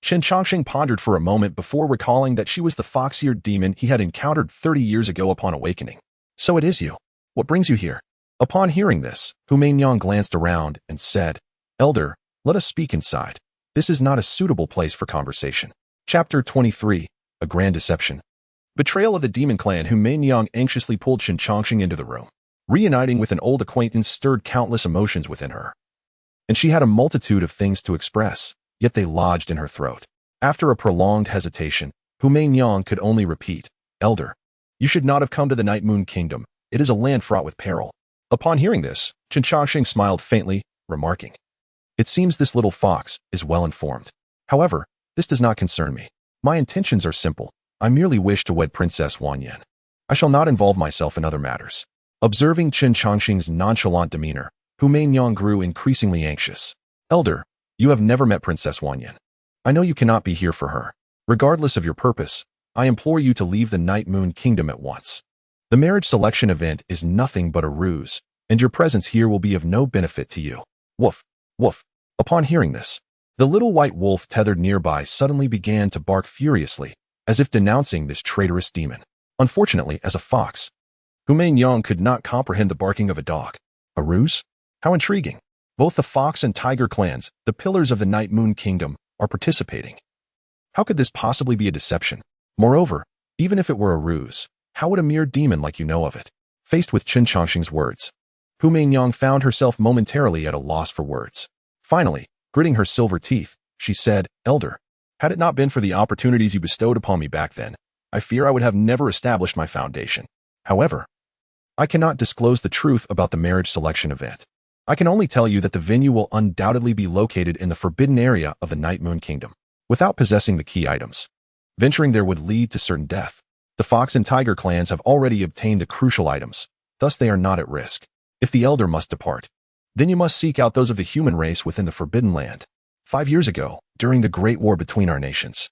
Chen Changsheng pondered for a moment before recalling that she was the fox-eared demon he had encountered 30 years ago upon awakening. So it is you. What brings you here? Upon hearing this, Hu Meinyang glanced around and said, Elder, let us speak inside. This is not a suitable place for conversation. Chapter 23, A Grand Deception. Betrayal of the demon clan. Hu Meinyang anxiously pulled Chen Changsheng into the room. Reuniting with an old acquaintance stirred countless emotions within her. And she had a multitude of things to express, yet they lodged in her throat. After a prolonged hesitation, Hu Meinyang could only repeat, Elder, you should not have come to the Night Moon Kingdom. It is a land fraught with peril. Upon hearing this, Chen Changsheng smiled faintly, remarking, It seems this little fox is well informed. However, this does not concern me. My intentions are simple. I merely wish to wed Princess Wanyan. I shall not involve myself in other matters. Observing Chen Changsheng's nonchalant demeanor, Hu Meinyang grew increasingly anxious. Elder, you have never met Princess Wanyan. I know you cannot be here for her. Regardless of your purpose, I implore you to leave the Night Moon Kingdom at once. The marriage selection event is nothing but a ruse, and your presence here will be of no benefit to you. Woof, woof. Upon hearing this, the little white wolf tethered nearby suddenly began to bark furiously, as if denouncing this traitorous demon. Unfortunately, as a fox, Hu Meinyang could not comprehend the barking of a dog. A ruse? How intriguing. Both the fox and tiger clans, the pillars of the Night Moon Kingdom, are participating. How could this possibly be a deception? Moreover, even if it were a ruse, how would a mere demon like you know of it? Faced with Chen Changsheng's words, Hu Meinyang found herself momentarily at a loss for words. Finally, gritting her silver teeth, she said, Elder, had it not been for the opportunities you bestowed upon me back then, I fear I would have never established my foundation. However, I cannot disclose the truth about the marriage selection event. I can only tell you that the venue will undoubtedly be located in the forbidden area of the Night Moon Kingdom. Without possessing the key items, venturing there would lead to certain death. The fox and tiger clans have already obtained the crucial items, thus they are not at risk. If the elder must depart, then you must seek out those of the human race within the Forbidden Land. 5 years ago, during the Great War between our nations,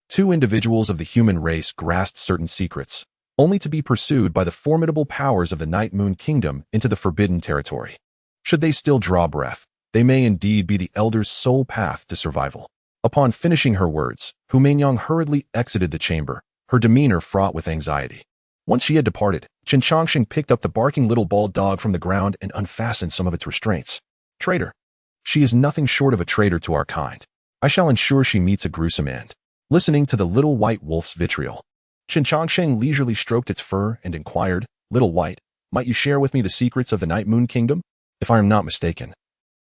2 individuals of the human race grasped certain secrets, only to be pursued by the formidable powers of the Night Moon Kingdom into the Forbidden Territory. Should they still draw breath, they may indeed be the elder's sole path to survival. Upon finishing her words, Hu Meinyang hurriedly exited the chamber, her demeanor fraught with anxiety. Once she had departed, Chen Changsheng picked up the barking little bald dog from the ground and unfastened some of its restraints. Traitor. She is nothing short of a traitor to our kind. I shall ensure she meets a gruesome end. Listening to the little white wolf's vitriol, Chen Changsheng leisurely stroked its fur and inquired, Little White, might you share with me the secrets of the Night Moon Kingdom? If I am not mistaken,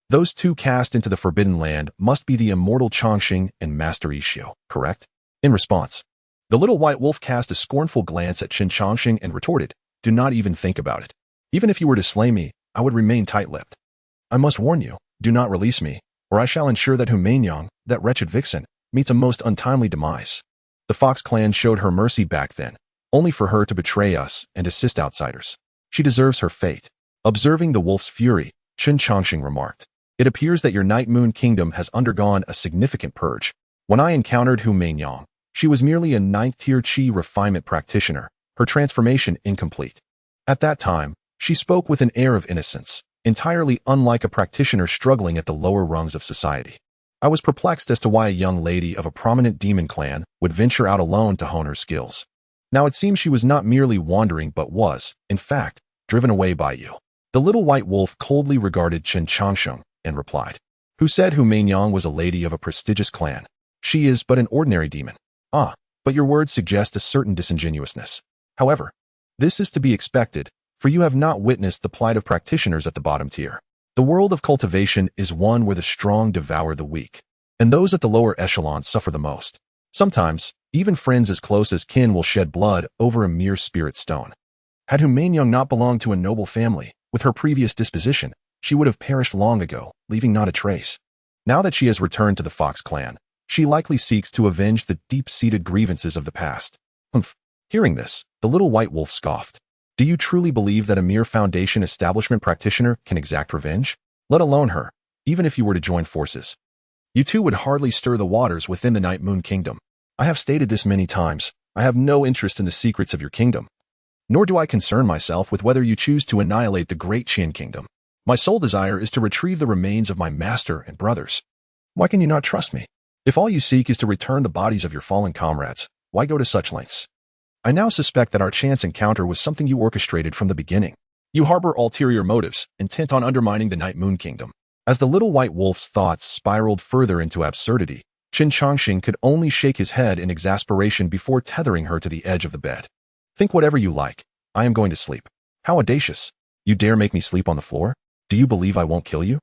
those 2 cast into the Forbidden Land must be the immortal Changsheng and Master Ishio, correct? In response, the little white wolf cast a scornful glance at Chen Changsheng and retorted, Do not even think about it. Even if you were to slay me, I would remain tight-lipped. I must warn you, do not release me, or I shall ensure that Hu Meinyang, that wretched vixen, meets a most untimely demise. The Fox clan showed her mercy back then, only for her to betray us and assist outsiders. She deserves her fate. Observing the wolf's fury, Chen Changsheng remarked, It appears that your Night Moon Kingdom has undergone a significant purge. When I encountered Hu Meinyang, she was merely a 9th-tier Qi refinement practitioner, her transformation incomplete. At that time, she spoke with an air of innocence, entirely unlike a practitioner struggling at the lower rungs of society. I was perplexed as to why a young lady of a prominent demon clan would venture out alone to hone her skills. Now it seems she was not merely wandering but was, in fact, driven away by you. The little white wolf coldly regarded Chen Changsheng and replied, Who said Hu Meinyang was a lady of a prestigious clan? She is but an ordinary demon. Ah, but your words suggest a certain disingenuousness. However, this is to be expected, for you have not witnessed the plight of practitioners at the bottom tier. The world of cultivation is one where the strong devour the weak, and those at the lower echelons suffer the most. Sometimes, even friends as close as kin will shed blood over a mere spirit stone. Had Hu Meinyang not belonged to a noble family, with her previous disposition, she would have perished long ago, leaving not a trace. Now that she has returned to the Fox clan, she likely seeks to avenge the deep-seated grievances of the past. Humph. Hearing this, the little white wolf scoffed. Do you truly believe that a mere foundation establishment practitioner can exact revenge? Let alone her, even if you were to join forces. You two would hardly stir the waters within the Night Moon Kingdom. I have stated this many times. I have no interest in the secrets of your kingdom. Nor do I concern myself with whether you choose to annihilate the great Qian kingdom. My sole desire is to retrieve the remains of my master and brothers. Why can you not trust me? If all you seek is to return the bodies of your fallen comrades, why go to such lengths? I now suspect that our chance encounter was something you orchestrated from the beginning. You harbor ulterior motives, intent on undermining the Night Moon Kingdom. As the little white wolf's thoughts spiraled further into absurdity, Chen Changsheng could only shake his head in exasperation before tethering her to the edge of the bed. Think whatever you like. I am going to sleep. How audacious. You dare make me sleep on the floor? Do you believe I won't kill you?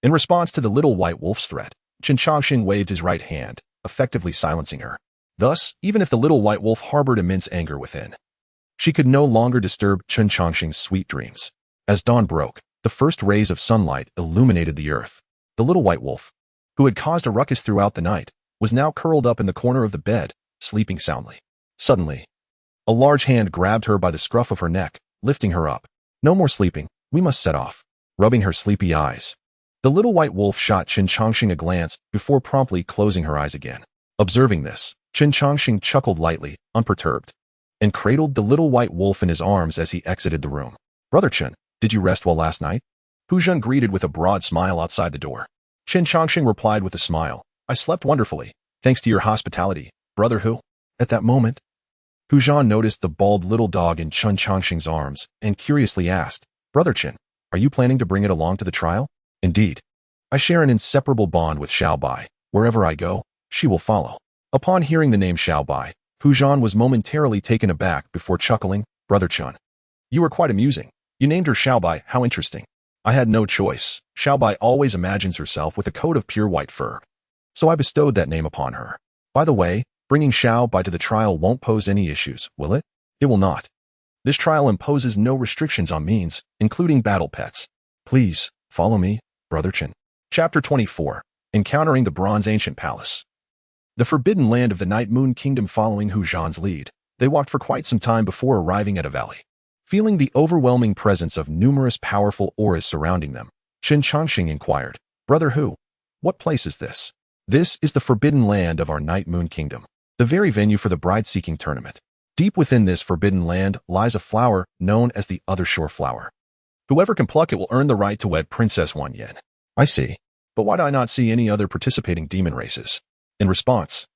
In response to the little white wolf's threat, Chen Changsheng waved his right hand, effectively silencing her. Thus, even if the little white wolf harbored immense anger within, she could no longer disturb Chen Changsheng's sweet dreams. As dawn broke, the first rays of sunlight illuminated the earth. The little white wolf, who had caused a ruckus throughout the night, was now curled up in the corner of the bed, sleeping soundly. Suddenly, a large hand grabbed her by the scruff of her neck, lifting her up. No more sleeping, we must set off. Rubbing her sleepy eyes, the little white wolf shot Chen Changsheng a glance before promptly closing her eyes again. Observing this, Chen Changsheng chuckled lightly, unperturbed, and cradled the little white wolf in his arms as he exited the room. Brother Chen, did you rest well last night? Hu Zhen greeted with a broad smile outside the door. Chen Changsheng replied with a smile. I slept wonderfully, thanks to your hospitality, Brother Hu. At that moment, Hu Zhen noticed the bald little dog in Chen Changsheng's arms and curiously asked, Brother Chen, are you planning to bring it along to the trial? Indeed. I share an inseparable bond with Xiaobai. Wherever I go, she will follow. Upon hearing the name Xiaobai, Hu Zhen was momentarily taken aback before chuckling, Brother Chen. You are quite amusing. You named her Xiaobai, how interesting. I had no choice. Xiaobai always imagines herself with a coat of pure white fur. So I bestowed that name upon her. By the way, bringing Xiaobai to the trial won't pose any issues, will it? It will not. This trial imposes no restrictions on means, including battle pets. Please, follow me, Brother Chen. Chapter 24. Encountering the Bronze Ancient Palace. The forbidden land of the Night Moon Kingdom. Following Hu Zhen's lead, they walked for quite some time before arriving at a valley. Feeling the overwhelming presence of numerous powerful auras surrounding them, Chen Changsheng inquired, Brother Hu, what place is this? This is the forbidden land of our Night Moon Kingdom, the very venue for the bride-seeking tournament. Deep within this forbidden land lies a flower known as the Other Shore Flower. Whoever can pluck it will earn the right to wed Princess Wan Yin. I see. But why do I not see any other participating demon races? In response,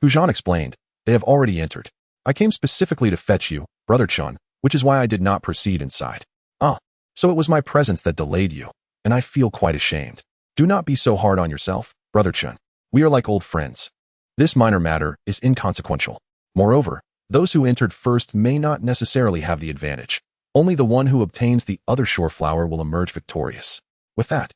Hu Zhen explained, they have already entered. I came specifically to fetch you, Brother Chen, which is why I did not proceed inside. Ah, so it was my presence that delayed you, and I feel quite ashamed. Do not be so hard on yourself, Brother Chen. We are like old friends. This minor matter is inconsequential. Moreover, those who entered first may not necessarily have the advantage. Only the one who obtains the Other Shore Flower will emerge victorious. With that,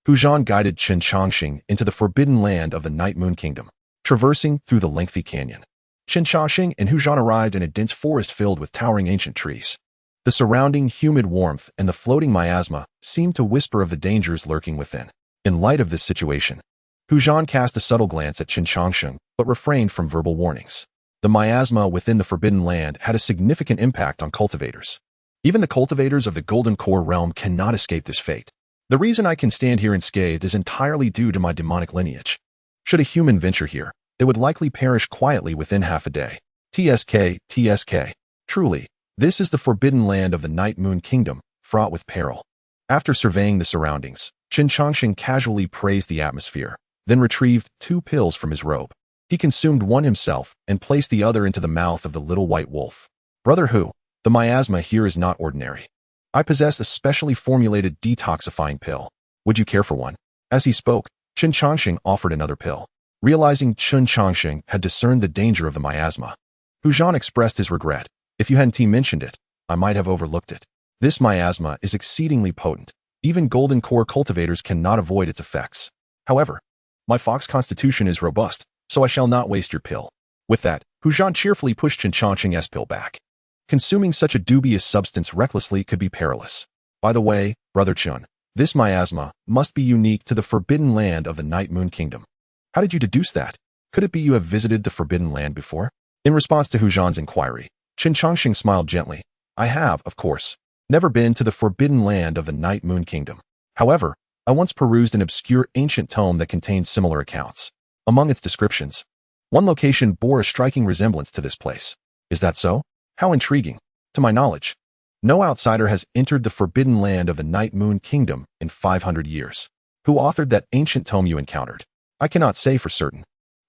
Hu Zhen guided Chen Changsheng into the forbidden land of the Night Moon Kingdom, traversing through the lengthy canyon. Chen Changsheng and Hu Zhen arrived in a dense forest filled with towering ancient trees. The surrounding humid warmth and the floating miasma seemed to whisper of the dangers lurking within. In light of this situation, Hu Zhen cast a subtle glance at Chen Changsheng, but refrained from verbal warnings. The miasma within the forbidden land had a significant impact on cultivators. Even the cultivators of the Golden Core realm cannot escape this fate. The reason I can stand here unscathed is entirely due to my demonic lineage. Should a human venture here, they would likely perish quietly within half a day. TSK. Truly, this is the forbidden land of the Night Moon Kingdom, fraught with peril. After surveying the surroundings, Chen Changsheng casually praised the atmosphere, then retrieved 2 pills from his robe. He consumed one himself and placed the other into the mouth of the little white wolf. Brother Hu, the miasma here is not ordinary. I possess a specially formulated detoxifying pill. Would you care for one? As he spoke, Chen Changsheng offered another pill. Realizing Chen Changsheng had discerned the danger of the miasma, Hu Zhen expressed his regret. If you hadn't mentioned it, I might have overlooked it. This miasma is exceedingly potent. Even Golden Core cultivators cannot avoid its effects. However, my fox constitution is robust, so I shall not waste your pill. With that, Hu Zhen cheerfully pushed Chen Changsheng's pill back. Consuming such a dubious substance recklessly could be perilous. By the way, Brother Chen, this miasma must be unique to the forbidden land of the Night Moon Kingdom. How did you deduce that? Could it be you have visited the forbidden land before? In response to Hu Zhen's inquiry, Chen Changsheng smiled gently. I have, of course, never been to the forbidden land of the Night Moon Kingdom. However, I once perused an obscure ancient tome that contained similar accounts. Among its descriptions, one location bore a striking resemblance to this place. Is that so? How intriguing. To my knowledge, no outsider has entered the forbidden land of the Night Moon Kingdom in 500 years. Who authored that ancient tome you encountered? I cannot say for certain.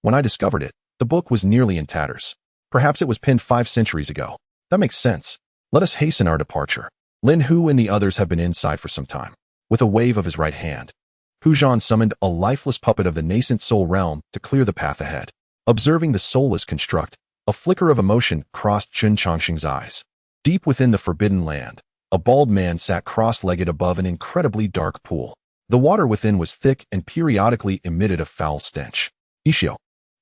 When I discovered it, the book was nearly in tatters. Perhaps it was penned 5 centuries ago. That makes sense. Let us hasten our departure. Lin Hu and the others have been inside for some time. With a wave of his right hand, Hu Zhan summoned a lifeless puppet of the nascent soul realm to clear the path ahead. Observing the soulless construct, a flicker of emotion crossed Chen Changsheng's eyes. Deep within the forbidden land, a bald man sat cross-legged above an incredibly dark pool. The water within was thick and periodically emitted a foul stench. Xiao,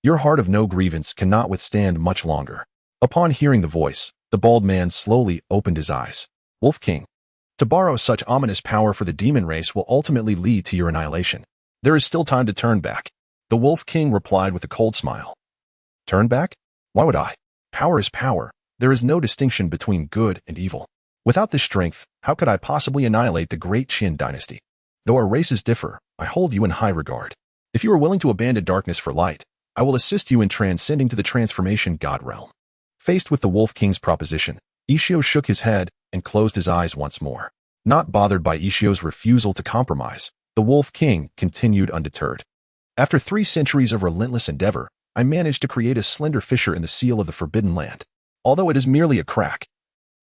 your heart of no grievance cannot withstand much longer. Upon hearing the voice, the bald man slowly opened his eyes. Wolf King, to borrow such ominous power for the demon race will ultimately lead to your annihilation. There is still time to turn back. The Wolf King replied with a cold smile. Turn back? Why would I? Power is power. There is no distinction between good and evil. Without this strength, how could I possibly annihilate the great Qin dynasty? Though our races differ, I hold you in high regard. If you are willing to abandon darkness for light, I will assist you in transcending to the transformation God realm. Faced with the Wolf King's proposition, Xiao shook his head and closed his eyes once more. Not bothered by Xiao's refusal to compromise, the Wolf King continued undeterred. After 3 centuries of relentless endeavor, I managed to create a slender fissure in the seal of the Forbidden Land. Although it is merely a crack,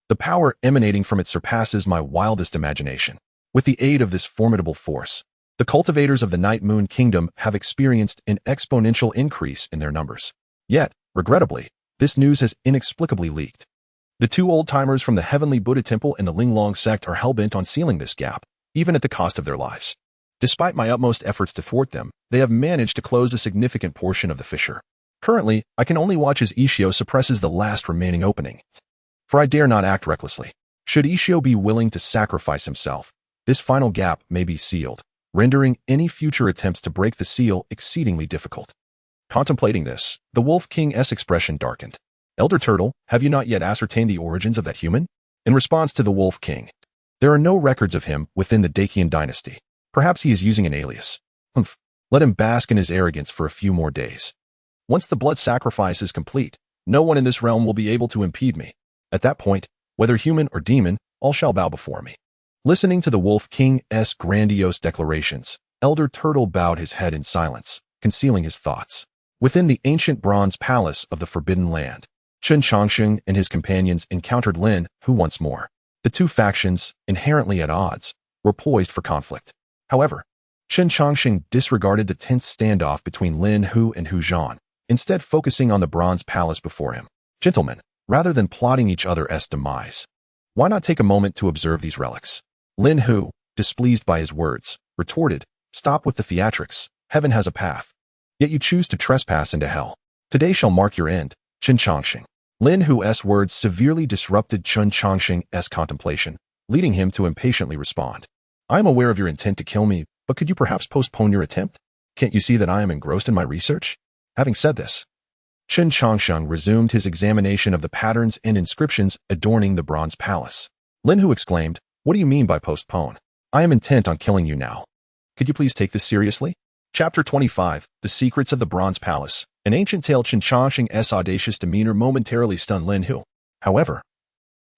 the power emanating from it surpasses my wildest imagination. With the aid of this formidable force, the cultivators of the Night Moon Kingdom have experienced an exponential increase in their numbers. Yet, regrettably, this news has inexplicably leaked. The 2 old-timers from the Heavenly Buddha Temple and the Linglong sect are hell-bent on sealing this gap, even at the cost of their lives. Despite my utmost efforts to thwart them, they have managed to close a significant portion of the fissure. Currently, I can only watch as Xiao suppresses the last remaining opening. For I dare not act recklessly. Should Xiao be willing to sacrifice himself, this final gap may be sealed, rendering any future attempts to break the seal exceedingly difficult. Contemplating this, the Wolf King's expression darkened. Elder Turtle, have you not yet ascertained the origins of that human? In response to the Wolf King, there are no records of him within the Decaying dynasty. Perhaps he is using an alias. Let him bask in his arrogance for a few more days. Once the blood sacrifice is complete, no one in this realm will be able to impede me. At that point, whether human or demon, all shall bow before me. Listening to the Wolf King's grandiose declarations, Elder Turtle bowed his head in silence, concealing his thoughts. Within the ancient bronze palace of the Forbidden Land, Chen Changsheng and his companions encountered Lin Hu once more. The 2 factions, inherently at odds, were poised for conflict. However, Chen Changsheng disregarded the tense standoff between Lin Hu and Hu Zhan, instead focusing on the bronze palace before him. Gentlemen, rather than plotting each other's demise, why not take a moment to observe these relics? Lin Hu, displeased by his words, retorted, stop with the theatrics. Heaven has a path. Yet you choose to trespass into hell. Today shall mark your end, Chen Changsheng. Lin Hu's words severely disrupted Chen Changsheng's contemplation, leading him to impatiently respond. I am aware of your intent to kill me, but could you perhaps postpone your attempt? Can't you see that I am engrossed in my research? Having said this, Chen Changsheng resumed his examination of the patterns and inscriptions adorning the bronze palace. Lin Hu exclaimed, what do you mean by postpone? I am intent on killing you now. Could you please take this seriously? Chapter 25, The Secrets of the Bronze Palace. An ancient tale. Chen Changsheng's audacious demeanor momentarily stunned Lin Hu. However,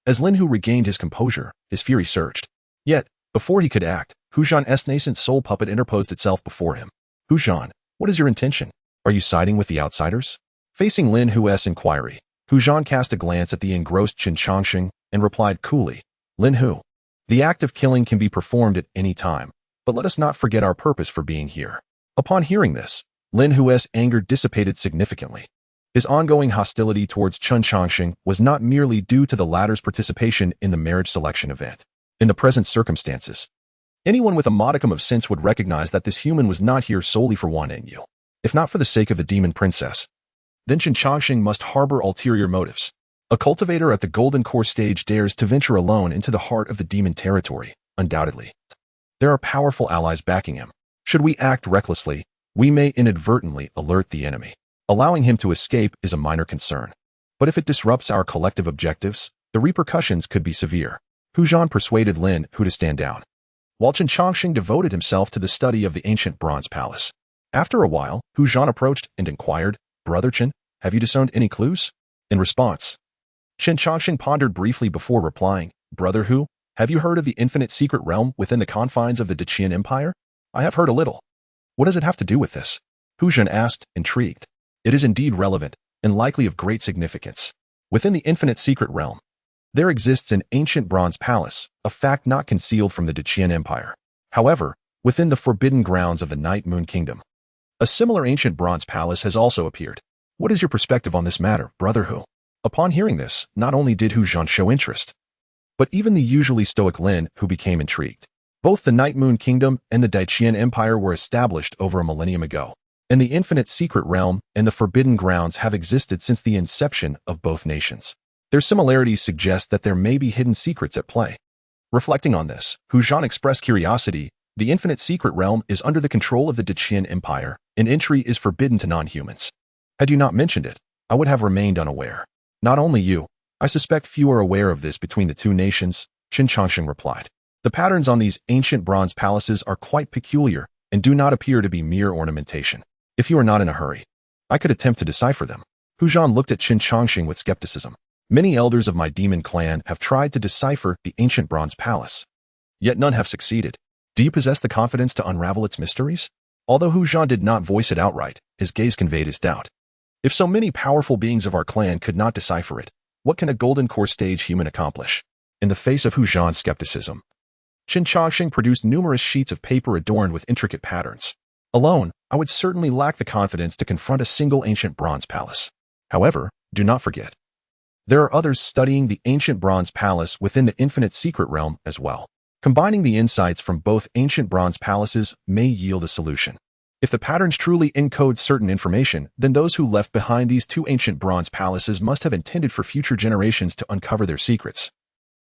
as Lin Hu regained his composure, his fury surged. Yet, before he could act, Hu Zhan's nascent soul puppet interposed itself before him. Hu Zhan, what is your intention? Are you siding with the outsiders? Facing Lin Hu's inquiry, Hu Zhan cast a glance at the engrossed Chen Changsheng and replied coolly, Lin Hu, the act of killing can be performed at any time, but let us not forget our purpose for being here. Upon hearing this, Lin Hu's anger dissipated significantly. His ongoing hostility towards Chen Changsheng was not merely due to the latter's participation in the marriage selection event. In the present circumstances, anyone with a modicum of sense would recognize that this human was not here solely for Wan and Yu. If not for the sake of the demon princess, then Chen Changsheng must harbor ulterior motives. A cultivator at the Golden Core stage dares to venture alone into the heart of the demon territory, undoubtedly. There are powerful allies backing him. Should we act recklessly, we may inadvertently alert the enemy. Allowing him to escape is a minor concern. But if it disrupts our collective objectives, the repercussions could be severe. Hu Zhan persuaded Lin Hu to stand down, while Chen Changsheng devoted himself to the study of the ancient bronze palace. After a while, Hu Zhan approached and inquired, Brother Chen, have you discerned any clues? In response, Chen Changsheng pondered briefly before replying, Brother Hu, have you heard of the infinite secret realm within the confines of the Decaying Empire? I have heard a little. What does it have to do with this? Hu Zhan asked, intrigued. It is indeed relevant and likely of great significance. Within the infinite secret realm, there exists an ancient bronze palace, a fact not concealed from the Decaying Empire. However, within the forbidden grounds of the Night Moon Kingdom, a similar ancient bronze palace has also appeared. What is your perspective on this matter, Brother Hu? Upon hearing this, not only did Hu Zhan show interest, but even the usually stoic Lin Hu became intrigued. Both the Night Moon Kingdom and the Decaying Empire were established over a millennium ago, and the infinite secret realm and the forbidden grounds have existed since the inception of both nations. Their similarities suggest that there may be hidden secrets at play. Reflecting on this, Hu Zhan expressed curiosity. The infinite secret realm is under the control of the Decaying Empire, and entry is forbidden to non-humans. Had you not mentioned it, I would have remained unaware. Not only you, I suspect few are aware of this between the two nations, Chen Changsheng replied. The patterns on these ancient bronze palaces are quite peculiar and do not appear to be mere ornamentation. If you are not in a hurry, I could attempt to decipher them. Hu Zhan looked at Chen Changsheng with skepticism. Many elders of my demon clan have tried to decipher the ancient bronze palace, yet none have succeeded. Do you possess the confidence to unravel its mysteries? Although Hu Zhan did not voice it outright, his gaze conveyed his doubt. If so many powerful beings of our clan could not decipher it, what can a golden core stage human accomplish? In the face of Hu Zhan's skepticism, Chen Changsheng produced numerous sheets of paper adorned with intricate patterns. Alone, I would certainly lack the confidence to confront a single ancient bronze palace. However, do not forget, there are others studying the ancient bronze palace within the infinite secret realm as well. Combining the insights from both ancient bronze palaces may yield a solution. If the patterns truly encode certain information, then those who left behind these two ancient bronze palaces must have intended for future generations to uncover their secrets,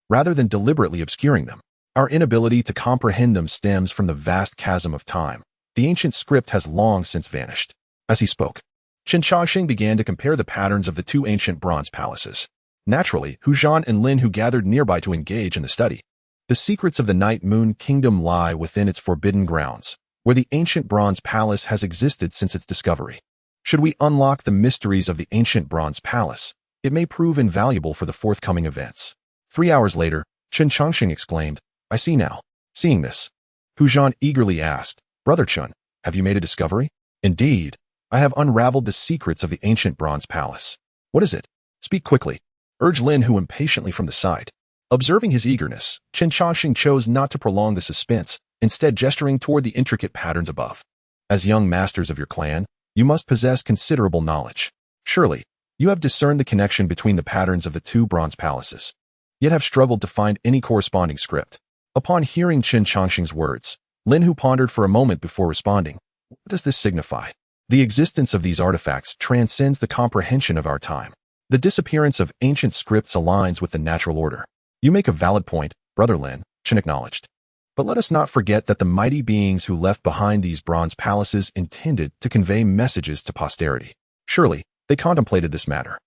rather than deliberately obscuring them. Our inability to comprehend them stems from the vast chasm of time. The ancient script has long since vanished. As he spoke, Chen Changsheng began to compare the patterns of the two ancient bronze palaces. Naturally, Hu Zhan and Lin Hu gathered nearby to engage in the study. The secrets of the Night Moon Kingdom lie within its forbidden grounds, where the ancient bronze palace has existed since its discovery. Should we unlock the mysteries of the ancient bronze palace, it may prove invaluable for the forthcoming events. 3 hours later, Chen Changsheng exclaimed, I see now. Seeing this, Hu Zhan eagerly asked, Brother Chen, have you made a discovery? Indeed, I have unraveled the secrets of the ancient bronze palace. What is it? Speak quickly, urged Lin Hu impatiently from the side. Observing his eagerness, Chen Changsheng chose not to prolong the suspense, instead gesturing toward the intricate patterns above. As young masters of your clan, you must possess considerable knowledge. Surely, you have discerned the connection between the patterns of the two bronze palaces, yet have struggled to find any corresponding script. Upon hearing Chen Changsheng's words, Lin Hu pondered for a moment before responding. What does this signify? The existence of these artifacts transcends the comprehension of our time. The disappearance of ancient scripts aligns with the natural order. You make a valid point, Brother Lin, Chen acknowledged. But let us not forget that the mighty beings who left behind these bronze palaces intended to convey messages to posterity. Surely, they contemplated this matter.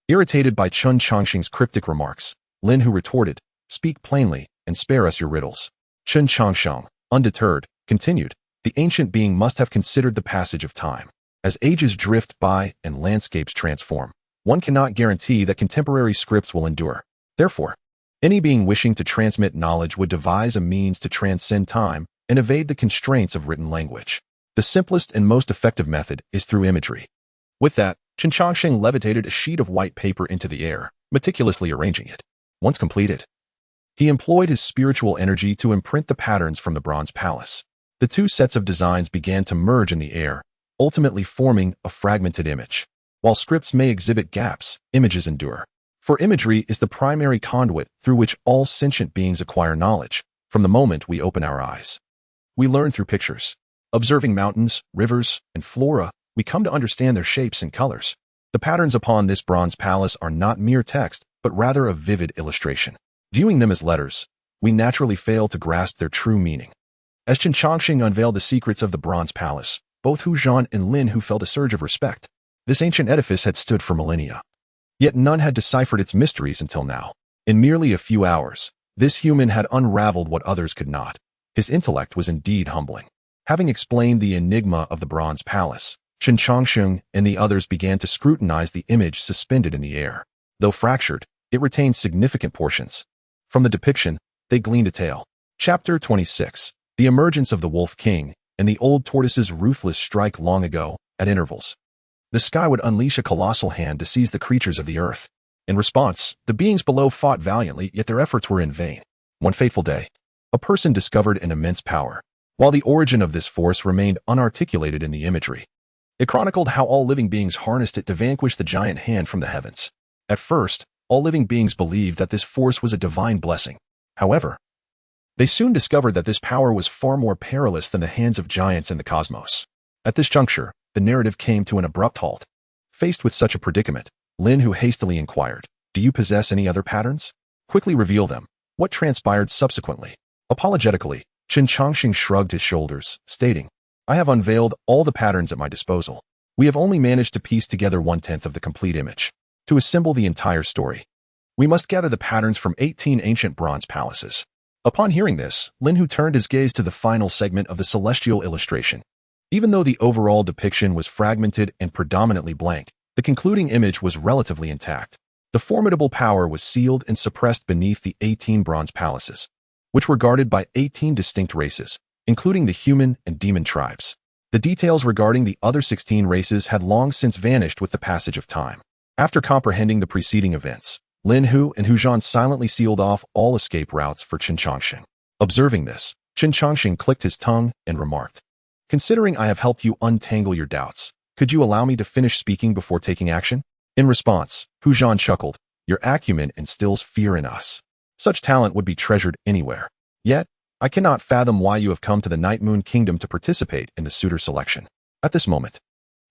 Irritated by Chen Changsheng's cryptic remarks, Lin Hu retorted, Speak plainly and spare us your riddles. Chen Changsheng, undeterred, continued, The ancient being must have considered the passage of time. As ages drift by and landscapes transform, one cannot guarantee that contemporary scripts will endure. Therefore, any being wishing to transmit knowledge would devise a means to transcend time and evade the constraints of written language. The simplest and most effective method is through imagery. With that, Chen Changsheng levitated a sheet of white paper into the air, meticulously arranging it. Once completed, he employed his spiritual energy to imprint the patterns from the bronze palace. The two sets of designs began to merge in the air, ultimately forming a fragmented image. While scripts may exhibit gaps, images endure. For imagery is the primary conduit through which all sentient beings acquire knowledge. From the moment we open our eyes, we learn through pictures. Observing mountains, rivers, and flora, we come to understand their shapes and colors. The patterns upon this bronze palace are not mere text, but rather a vivid illustration. Viewing them as letters, we naturally fail to grasp their true meaning. As Chen Changsheng unveiled the secrets of the bronze palace, both Hu Zhan and Lin Hu felt a surge of respect. This ancient edifice had stood for millennia, yet none had deciphered its mysteries until now. In merely a few hours, this human had unraveled what others could not. His intellect was indeed humbling. Having explained the enigma of the bronze palace, Chen Changsheng and the others began to scrutinize the image suspended in the air. Though fractured, it retained significant portions. From the depiction, they gleaned a tale. Chapter 26. The emergence of the Wolf King and the old tortoise's ruthless strike long ago, at intervals. the sky would unleash a colossal hand to seize the creatures of the earth. In response, the beings below fought valiantly, yet their efforts were in vain. One fateful day, a person discovered an immense power. While the origin of this force remained unarticulated in the imagery, it chronicled how all living beings harnessed it to vanquish the giant hand from the heavens. At first, all living beings believed that this force was a divine blessing. However, they soon discovered that this power was far more perilous than the hands of giants in the cosmos. At this juncture, the narrative came to an abrupt halt. Faced with such a predicament, Lin Hu hastily inquired, "Do you possess any other patterns? Quickly reveal them." What transpired subsequently? Apologetically, Chen Changsheng shrugged his shoulders, stating, "I have unveiled all the patterns at my disposal. We have only managed to piece together 1/10 of the complete image. To assemble the entire story, we must gather the patterns from 18 ancient bronze palaces." Upon hearing this, Lin Hu turned his gaze to the final segment of the celestial illustration. Even though the overall depiction was fragmented and predominantly blank, the concluding image was relatively intact. The formidable power was sealed and suppressed beneath the 18 bronze palaces, which were guarded by 18 distinct races, including the human and demon tribes. The details regarding the other 16 races had long since vanished with the passage of time. After comprehending the preceding events, Lin Hu and Hu Zhan silently sealed off all escape routes for Chen Changsheng. Observing this, Chen Changsheng clicked his tongue and remarked, "Considering I have helped you untangle your doubts, could you allow me to finish speaking before taking action?" In response, Hu Zhan chuckled, "Your acumen instills fear in us. Such talent would be treasured anywhere. Yet, I cannot fathom why you have come to the Night Moon Kingdom to participate in the suitor selection. At this moment,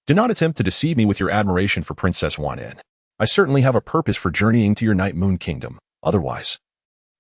do not attempt to deceive me with your admiration for Princess Wan En. I certainly have a purpose for journeying to your Night Moon Kingdom. Otherwise,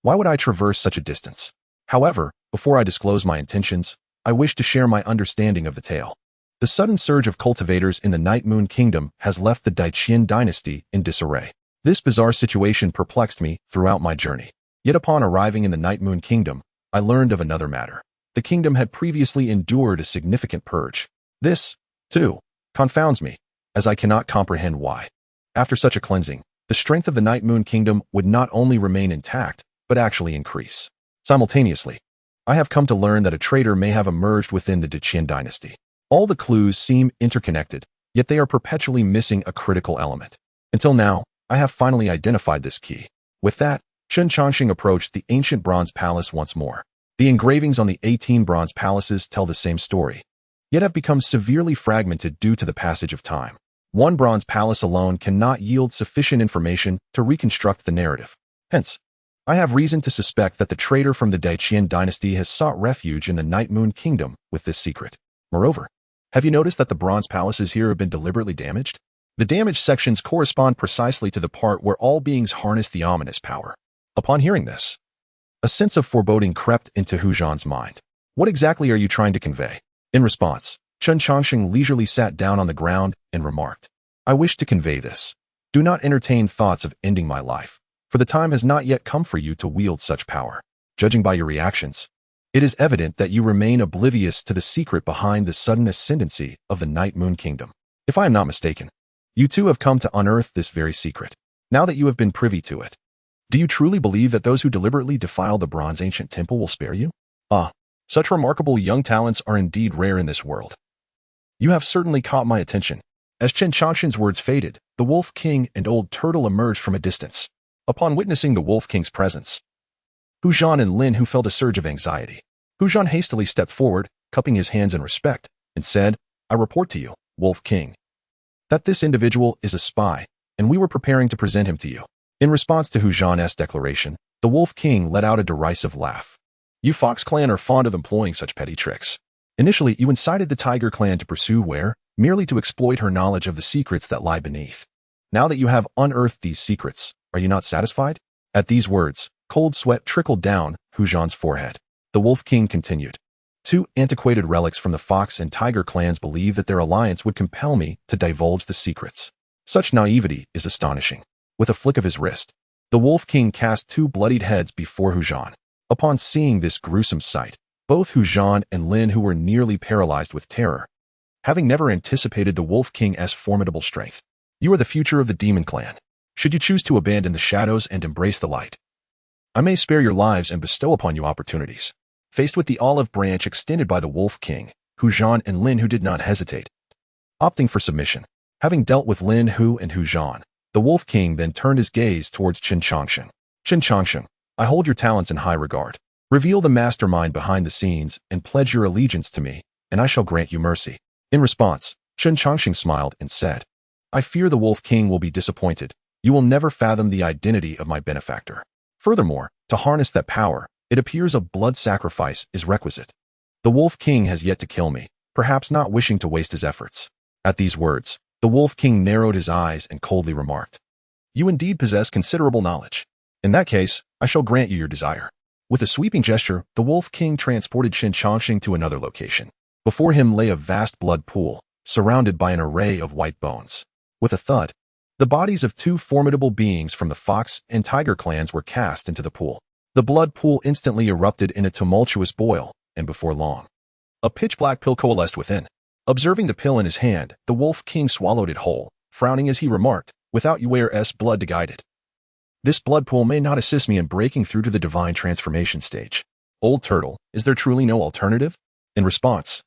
why would I traverse such a distance? However, before I disclose my intentions, I wish to share my understanding of the tale. The sudden surge of cultivators in the Night Moon Kingdom has left the Decaying dynasty in disarray. This bizarre situation perplexed me throughout my journey. Yet upon arriving in the Night Moon Kingdom, I learned of another matter. The kingdom had previously endured a significant purge. This, too, confounds me, as I cannot comprehend why. After such a cleansing, the strength of the Night Moon Kingdom would not only remain intact, but actually increase. Simultaneously, I have come to learn that a traitor may have emerged within the Decaying dynasty. All the clues seem interconnected, yet they are perpetually missing a critical element. Until now, I have finally identified this key. With that, Chen Changsheng approached the ancient bronze palace once more. The engravings on the 18 bronze palaces tell the same story, yet have become severely fragmented due to the passage of time. One bronze palace alone cannot yield sufficient information to reconstruct the narrative. Hence, I have reason to suspect that the traitor from the Decaying dynasty has sought refuge in the Night Moon Kingdom with this secret. Moreover, have you noticed that the bronze palaces here have been deliberately damaged? The damaged sections correspond precisely to the part where all beings harness the ominous power. Upon hearing this, a sense of foreboding crept into Hu Zhan's mind. What exactly are you trying to convey? In response, Chen Changsheng leisurely sat down on the ground and remarked, "I wish to convey this. Do not entertain thoughts of ending my life, for the time has not yet come for you to wield such power. Judging by your reactions, it is evident that you remain oblivious to the secret behind the sudden ascendancy of the Night Moon Kingdom. If I am not mistaken, you too have come to unearth this very secret. Now that you have been privy to it, do you truly believe that those who deliberately defile the bronze ancient temple will spare you? Ah, such remarkable young talents are indeed rare in this world. You have certainly caught my attention." As Chen Changsheng's words faded, the Wolf King and Old Turtle emerged from a distance. Upon witnessing the Wolf King's presence, Hu Zhan and Lin Hu felt a surge of anxiety. Hu Zhan hastily stepped forward, cupping his hands in respect, and said, "I report to you, Wolf King, that this individual is a spy, and we were preparing to present him to you." In response to Hu Zhan's declaration, the Wolf King let out a derisive laugh. "You Fox clan are fond of employing such petty tricks. Initially, you incited the Tiger clan to pursue Ware, merely to exploit her knowledge of the secrets that lie beneath. Now that you have unearthed these secrets, are you not satisfied?" At these words, cold sweat trickled down Hu Zhan's forehead. The Wolf King continued, "Two antiquated relics from the Fox and Tiger clans believe that their alliance would compel me to divulge the secrets. Such naivety is astonishing." With a flick of his wrist, the Wolf King cast two bloodied heads before Hu Zhan. Upon seeing this gruesome sight, both Hu Zhan and Lin Hu were nearly paralyzed with terror, having never anticipated the Wolf King's formidable strength. "You are the future of the Demon Clan. Should you choose to abandon the shadows and embrace the light, I may spare your lives and bestow upon you opportunities." Faced with the olive branch extended by the Wolf King, Hu Zhan and Lin Hu did not hesitate, opting for submission. Having dealt with Lin Hu and Hu Zhan, the Wolf King then turned his gaze towards Chen Changsheng. Chen Changsheng, I hold your talents in high regard. Reveal the mastermind behind the scenes and pledge your allegiance to me, and I shall grant you mercy. In response, Chen Changsheng smiled and said, I fear the Wolf King will be disappointed. You will never fathom the identity of my benefactor. Furthermore, to harness that power, it appears a blood sacrifice is requisite. The Wolf King has yet to kill me, perhaps not wishing to waste his efforts. At these words, the Wolf King narrowed his eyes and coldly remarked, You indeed possess considerable knowledge. In that case, I shall grant you your desire. With a sweeping gesture, the Wolf King transported Chen Changsheng to another location. Before him lay a vast blood pool, surrounded by an array of white bones. With a thud, the bodies of two formidable beings from the Fox and Tiger clans were cast into the pool. The blood pool instantly erupted in a tumultuous boil, and before long, a pitch-black pill coalesced within. Observing the pill in his hand, the Wolf King swallowed it whole, frowning as he remarked, Without Yuer's blood to guide it, this blood pool may not assist me in breaking through to the divine transformation stage. Old Turtle, is there truly no alternative? In response,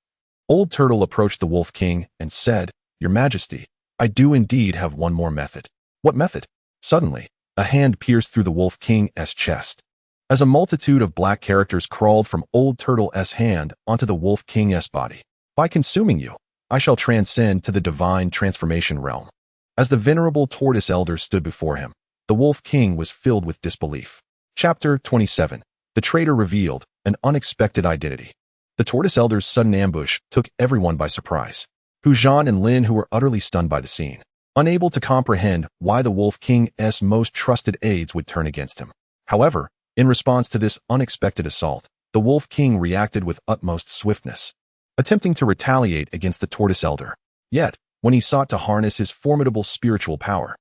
Old Turtle approached the Wolf King and said, Your Majesty, I do indeed have one more method. What method? Suddenly, a hand pierced through the Wolf King's chest. As a multitude of black characters crawled from Old Turtle's hand onto the Wolf King's body. By consuming you, I shall transcend to the divine transformation realm. As the venerable Tortoise Elder stood before him, the Wolf King was filled with disbelief. Chapter 27. The Traitor Revealed, an Unexpected Identity. The Tortoise Elder's sudden ambush took everyone by surprise. Hu Zhan and Lin Hu were utterly stunned by the scene, unable to comprehend why the Wolf King's most trusted aides would turn against him. However, in response to this unexpected assault, the Wolf King reacted with utmost swiftness, attempting to retaliate against the Tortoise Elder. Yet, when he sought to harness his formidable spiritual power,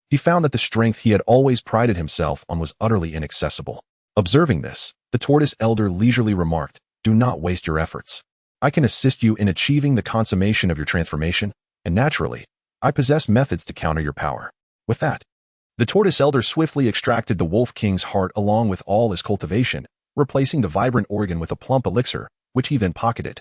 he found that the strength he had always prided himself on was utterly inaccessible. Observing this, the Tortoise Elder leisurely remarked, Do not waste your efforts. I can assist you in achieving the consummation of your transformation, and naturally, I possess methods to counter your power. With that, the Tortoise Elder swiftly extracted the Wolf King's heart along with all his cultivation, replacing the vibrant organ with a plump elixir, which he then pocketed.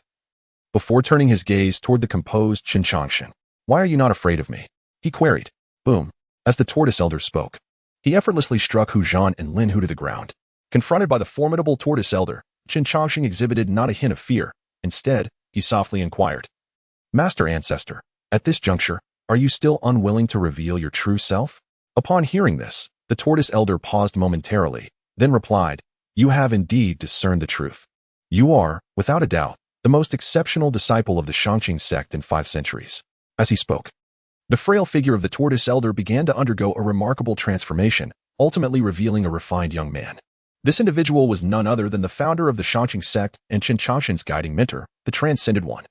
Before turning his gaze toward the composed Chen Changsheng, Why are you not afraid of me? He queried. Boom. As the Tortoise Elder spoke, he effortlessly struck Hu Zhan and Lin Hu to the ground. Confronted by the formidable Tortoise Elder, Chen Changsheng exhibited not a hint of fear. Instead, he softly inquired, Master Ancestor, at this juncture, are you still unwilling to reveal your true self? Upon hearing this, the Tortoise Elder paused momentarily, then replied, You have indeed discerned the truth. You are, without a doubt, the most exceptional disciple of the Xianxia sect in 5 centuries. As he spoke, the frail figure of the Tortoise Elder began to undergo a remarkable transformation, ultimately revealing a refined young man. This individual was none other than the founder of the Xianxia sect and Chen Changsheng's guiding mentor, the Transcended One.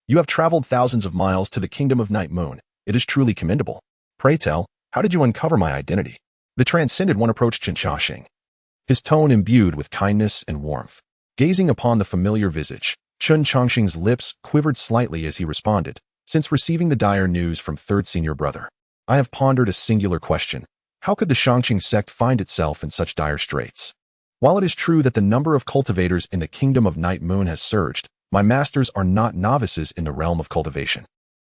You have traveled thousands of miles to the Kingdom of Night Moon. It is truly commendable. Pray tell, how did you uncover my identity? The Transcended One approached Chen Changsheng, his tone imbued with kindness and warmth. Gazing upon the familiar visage, Chen Changsheng's lips quivered slightly as he responded, Since receiving the dire news from Third Senior Brother, I have pondered a singular question. How could the Xianxia sect find itself in such dire straits? While it is true that the number of cultivators in the Kingdom of Night Moon has surged, my masters are not novices in the realm of cultivation.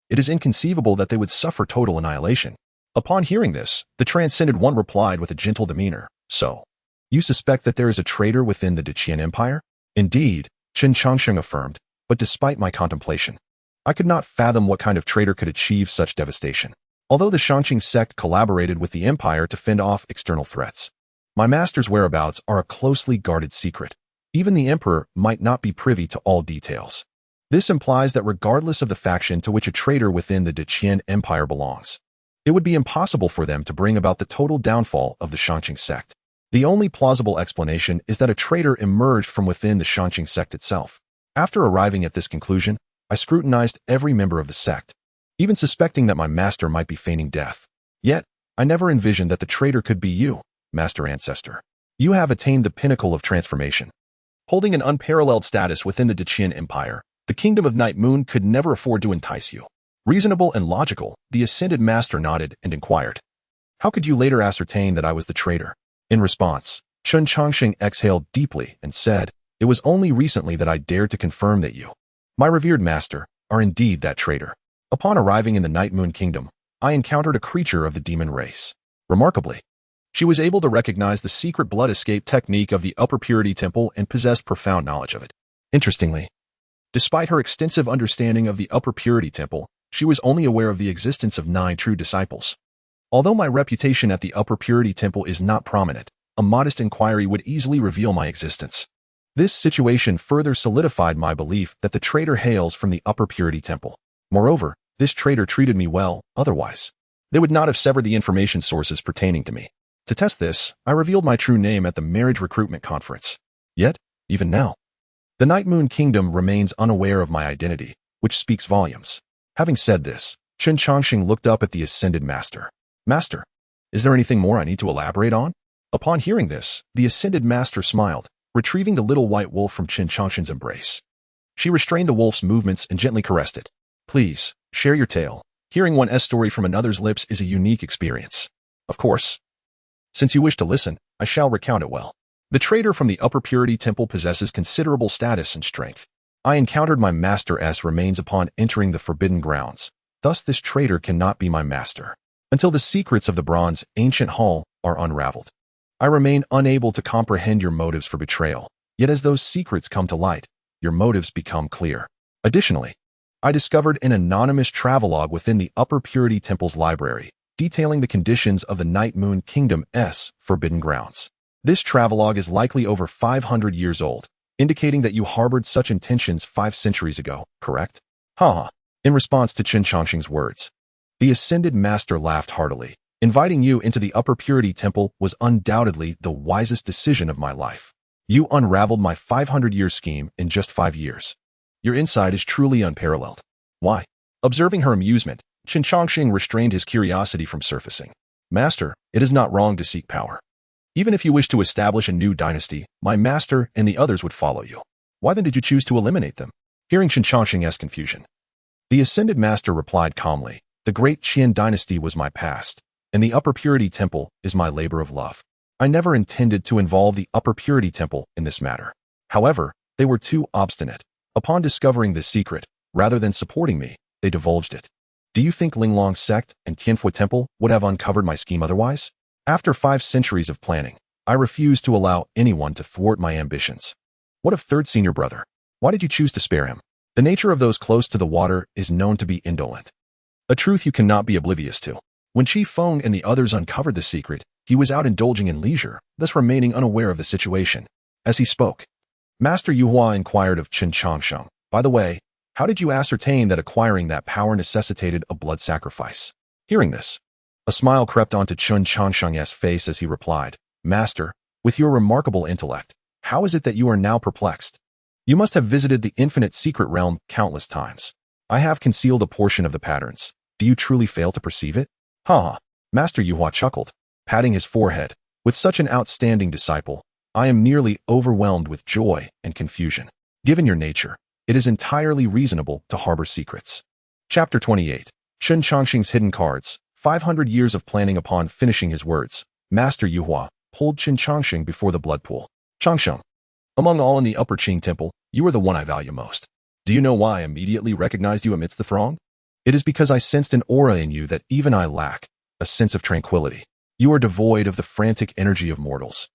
It is inconceivable that they would suffer total annihilation. Upon hearing this, the Transcended One replied with a gentle demeanor, So, you suspect that there is a traitor within the Decaying Empire? Indeed, Chen Changsheng affirmed, but despite my contemplation, I could not fathom what kind of traitor could achieve such devastation. Although the Xianxia sect collaborated with the Empire to fend off external threats, my master's whereabouts are a closely guarded secret. Even the Emperor might not be privy to all details. This implies that regardless of the faction to which a traitor within the Decaying Empire belongs, it would be impossible for them to bring about the total downfall of the Xianxia sect. The only plausible explanation is that a traitor emerged from within the Xianxia sect itself. After arriving at this conclusion, I scrutinized every member of the sect, even suspecting that my master might be feigning death. Yet, I never envisioned that the traitor could be you, Master Ancestor. You have attained the pinnacle of transformation. Holding an unparalleled status within the Decaying Empire, the Kingdom of Night Moon could never afford to entice you. Reasonable and logical, the Ascended Master nodded and inquired, How could you later ascertain that I was the traitor? In response, Chen Changsheng exhaled deeply and said, It was only recently that I dared to confirm that you, my revered master, are indeed that traitor. Upon arriving in the Night Moon Kingdom, I encountered a creature of the demon race. Remarkably, she was able to recognize the secret blood escape technique of the Upper Purity Temple and possessed profound knowledge of it. Interestingly, despite her extensive understanding of the Upper Purity Temple, she was only aware of the existence of 9 true disciples. Although my reputation at the Upper Purity Temple is not prominent, a modest inquiry would easily reveal my existence. This situation further solidified my belief that the traitor hails from the Upper Purity Temple. Moreover, this traitor treated me well, otherwise they would not have severed the information sources pertaining to me. To test this, I revealed my true name at the marriage recruitment conference. Yet, even now, the Night Moon Kingdom remains unaware of my identity, which speaks volumes. Having said this, Chen Changsheng looked up at the Ascended Master. Master, is there anything more I need to elaborate on? Upon hearing this, the Ascended Master smiled, retrieving the little white wolf from Chen Changsheng's embrace. She restrained the wolf's movements and gently caressed it. Please, share your tale. Hearing one's story from another's lips is a unique experience. Of course. Since you wish to listen, I shall recount it well. The traitor from the Upper Purity Temple possesses considerable status and strength. I encountered my master's remains upon entering the Forbidden Grounds. Thus this traitor cannot be my master, until the secrets of the Bronze Ancient Hall are unraveled. I remain unable to comprehend your motives for betrayal, yet as those secrets come to light, your motives become clear. Additionally, I discovered an anonymous travelogue within the Upper Purity Temple's library, detailing the conditions of the Night Moon Kingdom's Forbidden Grounds. This travelogue is likely over 500 years old, indicating that you harbored such intentions 5 centuries ago, correct? Haha. In response to Chen Changsheng's words, the Ascended Master laughed heartily. Inviting you into the Upper Purity Temple was undoubtedly the wisest decision of my life. You unraveled my 500-year scheme in just 5 years. Your insight is truly unparalleled. Why? Observing her amusement, Chen Changsheng restrained his curiosity from surfacing. Master, it is not wrong to seek power. Even if you wish to establish a new dynasty, my master and the others would follow you. Why then did you choose to eliminate them? Hearing Chen Changsheng's confusion, the Ascended Master replied calmly, the great Qian dynasty was my past, and the Upper Purity Temple is my labor of love. I never intended to involve the Upper Purity Temple in this matter. However, they were too obstinate. Upon discovering this secret, rather than supporting me, they divulged it. Do you think Linglong's sect and Tianfu Temple would have uncovered my scheme otherwise? After 5 centuries of planning, I refuse to allow anyone to thwart my ambitions. What of third senior brother? Why did you choose to spare him? The nature of those close to the water is known to be indolent. A truth you cannot be oblivious to. When Chi Feng and the others uncovered the secret, he was out indulging in leisure, thus remaining unaware of the situation. As he spoke, Master Yuhua inquired of Chen Changsheng, by the way, how did you ascertain that acquiring that power necessitated a blood sacrifice? Hearing this, a smile crept onto Chen Changsheng's face as he replied, Master, with your remarkable intellect, how is it that you are now perplexed? You must have visited the infinite secret realm countless times. I have concealed a portion of the patterns. Do you truly fail to perceive it? Ha! Master Yuhua chuckled, patting his forehead. With such an outstanding disciple, I am nearly overwhelmed with joy and confusion. Given your nature, it is entirely reasonable to harbor secrets. Chapter 28. Chen Changsheng's Hidden Cards. 500 years of planning. Upon finishing his words, Master Yuhua pulled Chen Changsheng before the blood pool. Changsheng, among all in the Upper Qing Temple, you are the one I value most. Do you know why I immediately recognized you amidst the throng? It is because I sensed an aura in you that even I lack, a sense of tranquility. You are devoid of the frantic energy of mortals.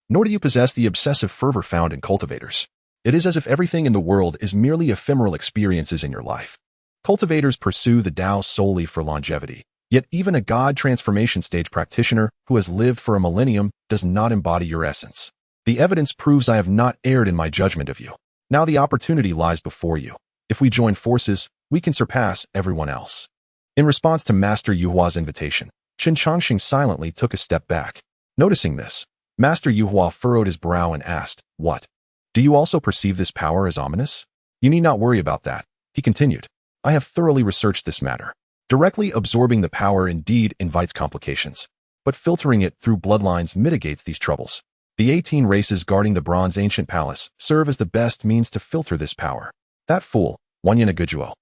Nor do you possess the obsessive fervor found in cultivators. It is as if everything in the world is merely ephemeral experiences in your life. Cultivators pursue the Tao solely for longevity, yet even a God transformation stage practitioner who has lived for a millennium does not embody your essence. The evidence proves I have not erred in my judgment of you. Now the opportunity lies before you. If we join forces, we can surpass everyone else. In response to Master Yuhua's invitation, Chen Changsheng silently took a step back. Noticing this, Master Yuhua furrowed his brow and asked, What? Do you also perceive this power as ominous? You need not worry about that, he continued. I have thoroughly researched this matter. Directly absorbing the power indeed invites complications, but filtering it through bloodlines mitigates these troubles. The 18 races guarding the Bronze Ancient Palace serve as the best means to filter this power. That fool, Wanyan Agujuo,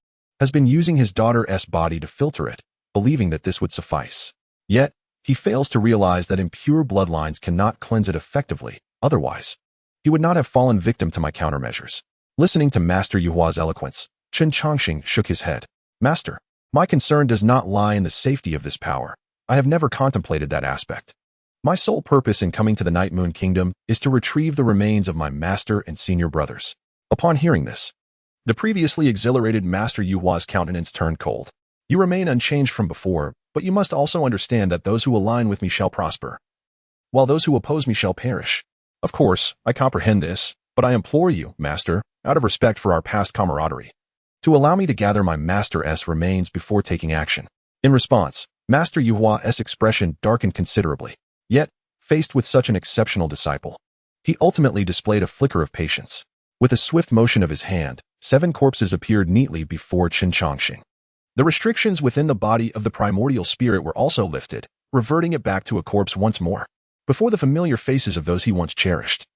has been using his daughter's body to filter it, believing that this would suffice. Yet, he fails to realize that impure bloodlines cannot cleanse it effectively, otherwise, he would not have fallen victim to my countermeasures. Listening to Master Yuhua's eloquence, Chen Changsheng shook his head. Master, My concern does not lie in the safety of this power. I have never contemplated that aspect. My sole purpose in coming to the Night Moon Kingdom is to retrieve the remains of my master and senior brothers. Upon hearing this, the previously exhilarated Master Yuhua's countenance turned cold. You remain unchanged from before, but you must also understand that those who align with me shall prosper, while those who oppose me shall perish. Of course, I comprehend this, but I implore you, Master, out of respect for our past camaraderie, to allow me to gather my Master's remains before taking action. In response, Master Yuhua's expression darkened considerably. Yet, faced with such an exceptional disciple, he ultimately displayed a flicker of patience. With a swift motion of his hand, 7 corpses appeared neatly before Chen Changsheng. The restrictions within the body of the primordial spirit were also lifted, reverting it back to a corpse once more, before the familiar faces of those he once cherished.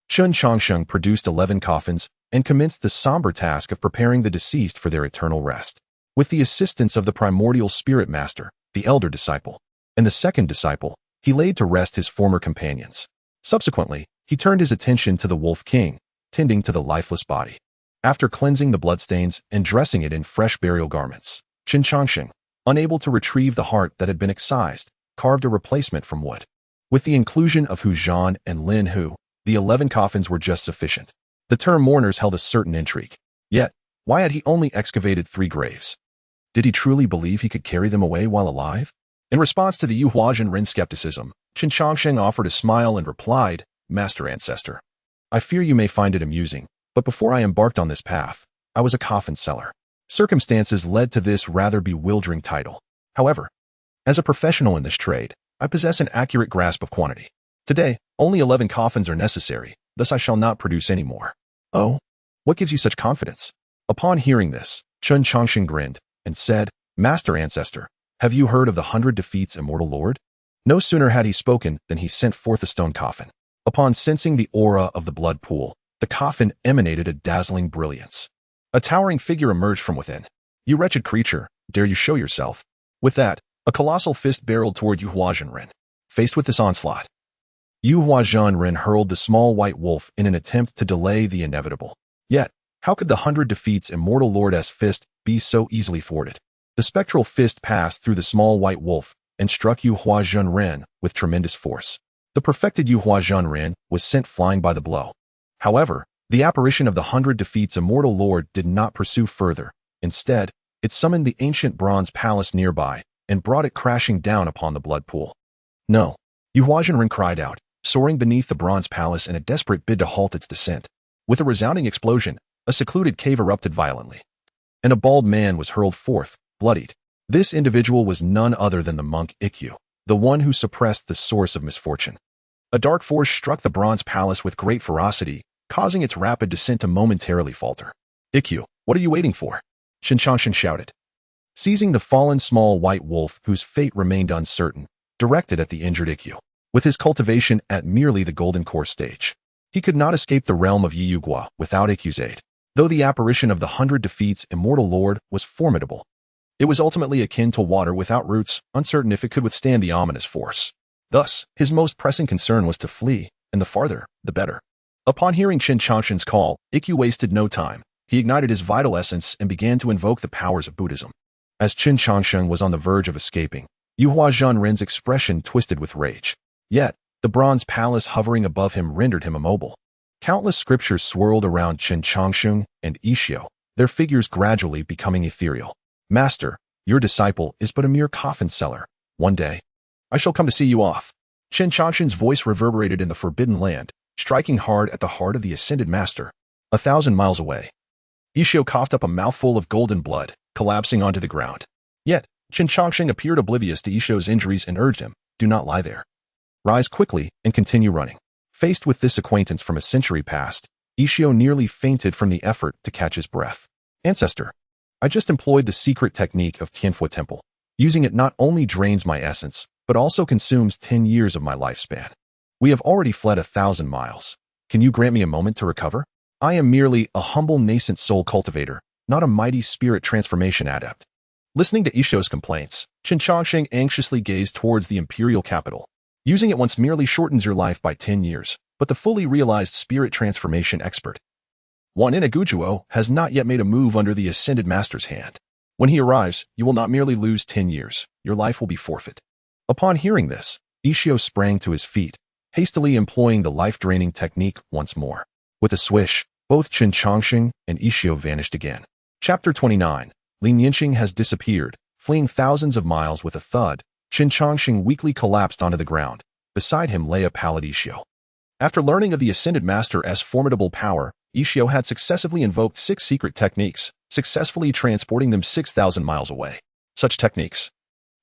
Chen Changsheng produced 11 coffins and commenced the somber task of preparing the deceased for their eternal rest. With the assistance of the primordial spirit master, the elder disciple, and the second disciple, he laid to rest his former companions. Subsequently, he turned his attention to the Wolf King, tending to the lifeless body. After cleansing the bloodstains and dressing it in fresh burial garments, Chen Changsheng, unable to retrieve the heart that had been excised, carved a replacement from wood. With the inclusion of Hu Zhan and Lin Hu, the 11 coffins were just sufficient. The term mourners held a certain intrigue. Yet, why had he only excavated 3 graves? Did he truly believe he could carry them away while alive? In response to the Yuhuazhen Ren skepticism, Chen Changsheng offered a smile and replied, Master Ancestor, I fear you may find it amusing, but before I embarked on this path, I was a coffin seller. Circumstances led to this rather bewildering title. However, as a professional in this trade, I possess an accurate grasp of quantity. Today, only 11 coffins are necessary, thus I shall not produce any more. Oh, what gives you such confidence? Upon hearing this, Chen Changsheng grinned and said, Master Ancestor, have you heard of the 100 Defeats Immortal Lord? No sooner had he spoken than he sent forth a stone coffin. Upon sensing the aura of the blood pool, the coffin emanated a dazzling brilliance. A towering figure emerged from within. You wretched creature, dare you show yourself? With that, a colossal fist barreled toward Yuhuazhen Ren. Faced with this onslaught, Yuhuazhen Ren hurled the small white wolf in an attempt to delay the inevitable. Yet, how could the 100 Defeats Immortal Lord's fist be so easily thwarted? The spectral fist passed through the small white wolf and struck Yuhuazhen Ren with tremendous force. The perfected Yuhuazhen Ren was sent flying by the blow. However, the apparition of the 100 Defeats Immortal Lord did not pursue further. Instead, it summoned the ancient bronze palace nearby and brought it crashing down upon the blood pool. No, Yuhuazhen Ren cried out, soaring beneath the bronze palace in a desperate bid to halt its descent. With a resounding explosion, a secluded cave erupted violently, and a bald man was hurled forth, bloodied. This individual was none other than the monk Ikkyu, the one who suppressed the source of misfortune. A dark force struck the bronze palace with great ferocity, causing its rapid descent to momentarily falter. Ikkyu, what are you waiting for? Chen Changsheng shouted. Seizing the fallen small white wolf whose fate remained uncertain, directed at the injured Ikkyu. With his cultivation at merely the golden core stage, he could not escape the realm of Yiyugua without Ikkyu's aid. Though the apparition of the 100 Defeats Immortal Lord was formidable, it was ultimately akin to water without roots, uncertain if it could withstand the ominous force. Thus, his most pressing concern was to flee, and the farther, the better. Upon hearing Chen Changsheng's call, Ikkyu wasted no time. He ignited his vital essence and began to invoke the powers of Buddhism. As Chen Changsheng was on the verge of escaping, Yuhuazhen Ren's expression twisted with rage. Yet, the bronze palace hovering above him rendered him immobile. Countless scriptures swirled around Chen Changsheng and Ishio, their figures gradually becoming ethereal. Master, your disciple is but a mere coffin seller. One day, I shall come to see you off. Chen Changsheng's voice reverberated in the forbidden land, striking hard at the heart of the ascended master. 1,000 miles away, Ishio coughed up a mouthful of golden blood, collapsing onto the ground. Yet, Chen Changsheng appeared oblivious to Ishio's injuries and urged him, do not lie there. Rise quickly and continue running. Faced with this acquaintance from a century past, Ishio nearly fainted from the effort to catch his breath. Ancestor, I just employed the secret technique of Tianfu Temple. Using it not only drains my essence, but also consumes 10 years of my lifespan. We have already fled 1,000 miles. Can you grant me a moment to recover? I am merely a humble nascent soul cultivator, not a mighty spirit transformation adept. Listening to Ishio's complaints, Chen Changsheng anxiously gazed towards the imperial capital. Using it once merely shortens your life by 10 years, but the fully realized spirit transformation expert, one in Agujuo, has not yet made a move under the ascended master's hand. When he arrives, you will not merely lose 10 years, your life will be forfeit. Upon hearing this, Ixio sprang to his feet, hastily employing the life-draining technique once more. With a swish, both Chen Changsheng and Ixio vanished again. Chapter 29. Li Nianxing has disappeared, fleeing thousands of miles with a thud. Chen Changsheng weakly collapsed onto the ground. Beside him lay a pallid Ixio. After learning of the Ascended Master's formidable power, Ixio had successively invoked 6 secret techniques, successfully transporting them 6,000 miles away. Such techniques,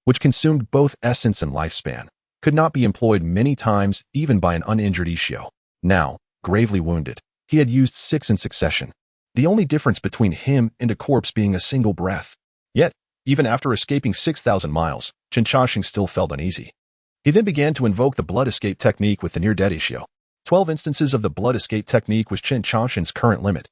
which consumed both essence and lifespan, could not be employed many times even by an uninjured Ixio. Now, gravely wounded, he had used 6 in succession, the only difference between him and a corpse being a single breath. Yet, even after escaping 6,000 miles, Chen Changsheng still felt uneasy. He then began to invoke the blood escape technique with the near-dead Ixio. 12 instances of the blood escape technique was Chen Changsheng's current limit.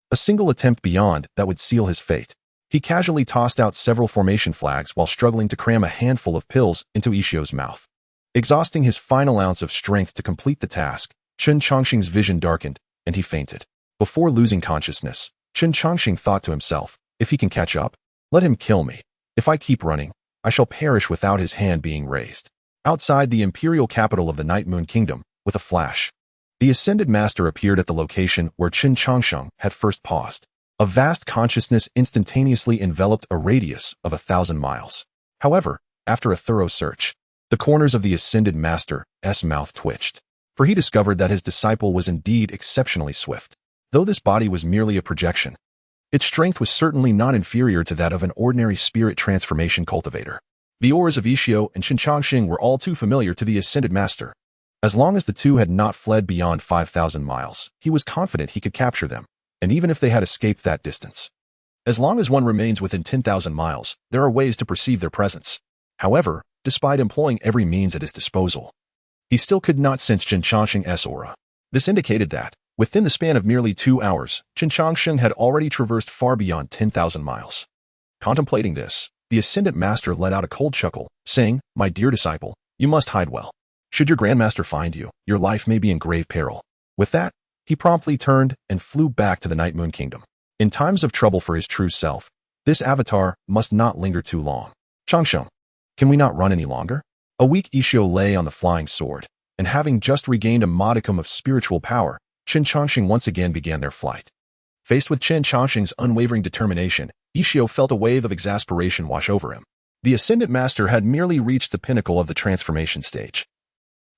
A single attempt beyond that would seal his fate. He casually tossed out several formation flags while struggling to cram a handful of pills into Ixio's mouth. Exhausting his final ounce of strength to complete the task, Chen Changsheng's vision darkened, and he fainted. Before losing consciousness, Chen Changsheng thought to himself, if he can catch up, let him kill me. If I keep running, I shall perish without his hand being raised. Outside the imperial capital of the Night Moon Kingdom, with a flash, the Ascended Master appeared at the location where Chen Changsheng had first paused. A vast consciousness instantaneously enveloped a radius of 1,000 miles. However, after a thorough search, the corners of the Ascended Master's mouth twitched, for he discovered that his disciple was indeed exceptionally swift. Though this body was merely a projection, its strength was certainly not inferior to that of an ordinary spirit transformation cultivator. The auras of Ixio and Chen Changsheng were all too familiar to the Ascended Master. As long as the two had not fled beyond 5,000 miles, he was confident he could capture them, and even if they had escaped that distance. As long as one remains within 10,000 miles, there are ways to perceive their presence. However, despite employing every means at his disposal, he still could not sense Chen Changsheng's aura. This indicated that, within the span of merely 2 hours, Chen Changsheng had already traversed far beyond 10,000 miles. Contemplating this, the Ascendant Master let out a cold chuckle, saying, "My dear disciple, you must hide well. Should your Grandmaster find you, your life may be in grave peril." With that, he promptly turned and flew back to the Night Moon Kingdom. In times of trouble for his true self, this avatar must not linger too long. Changsheng, can we not run any longer? A weak Ixio lay on the flying sword, and having just regained a modicum of spiritual power, Chen Changsheng once again began their flight. Faced with Chen Changsheng's unwavering determination, Ixio felt a wave of exasperation wash over him. The Ascendant Master had merely reached the pinnacle of the transformation stage.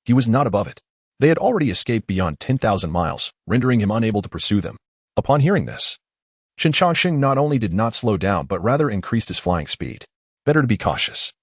He was not above it. They had already escaped beyond 10,000 miles, rendering him unable to pursue them. Upon hearing this, Chen Changsheng not only did not slow down but rather increased his flying speed. Better to be cautious.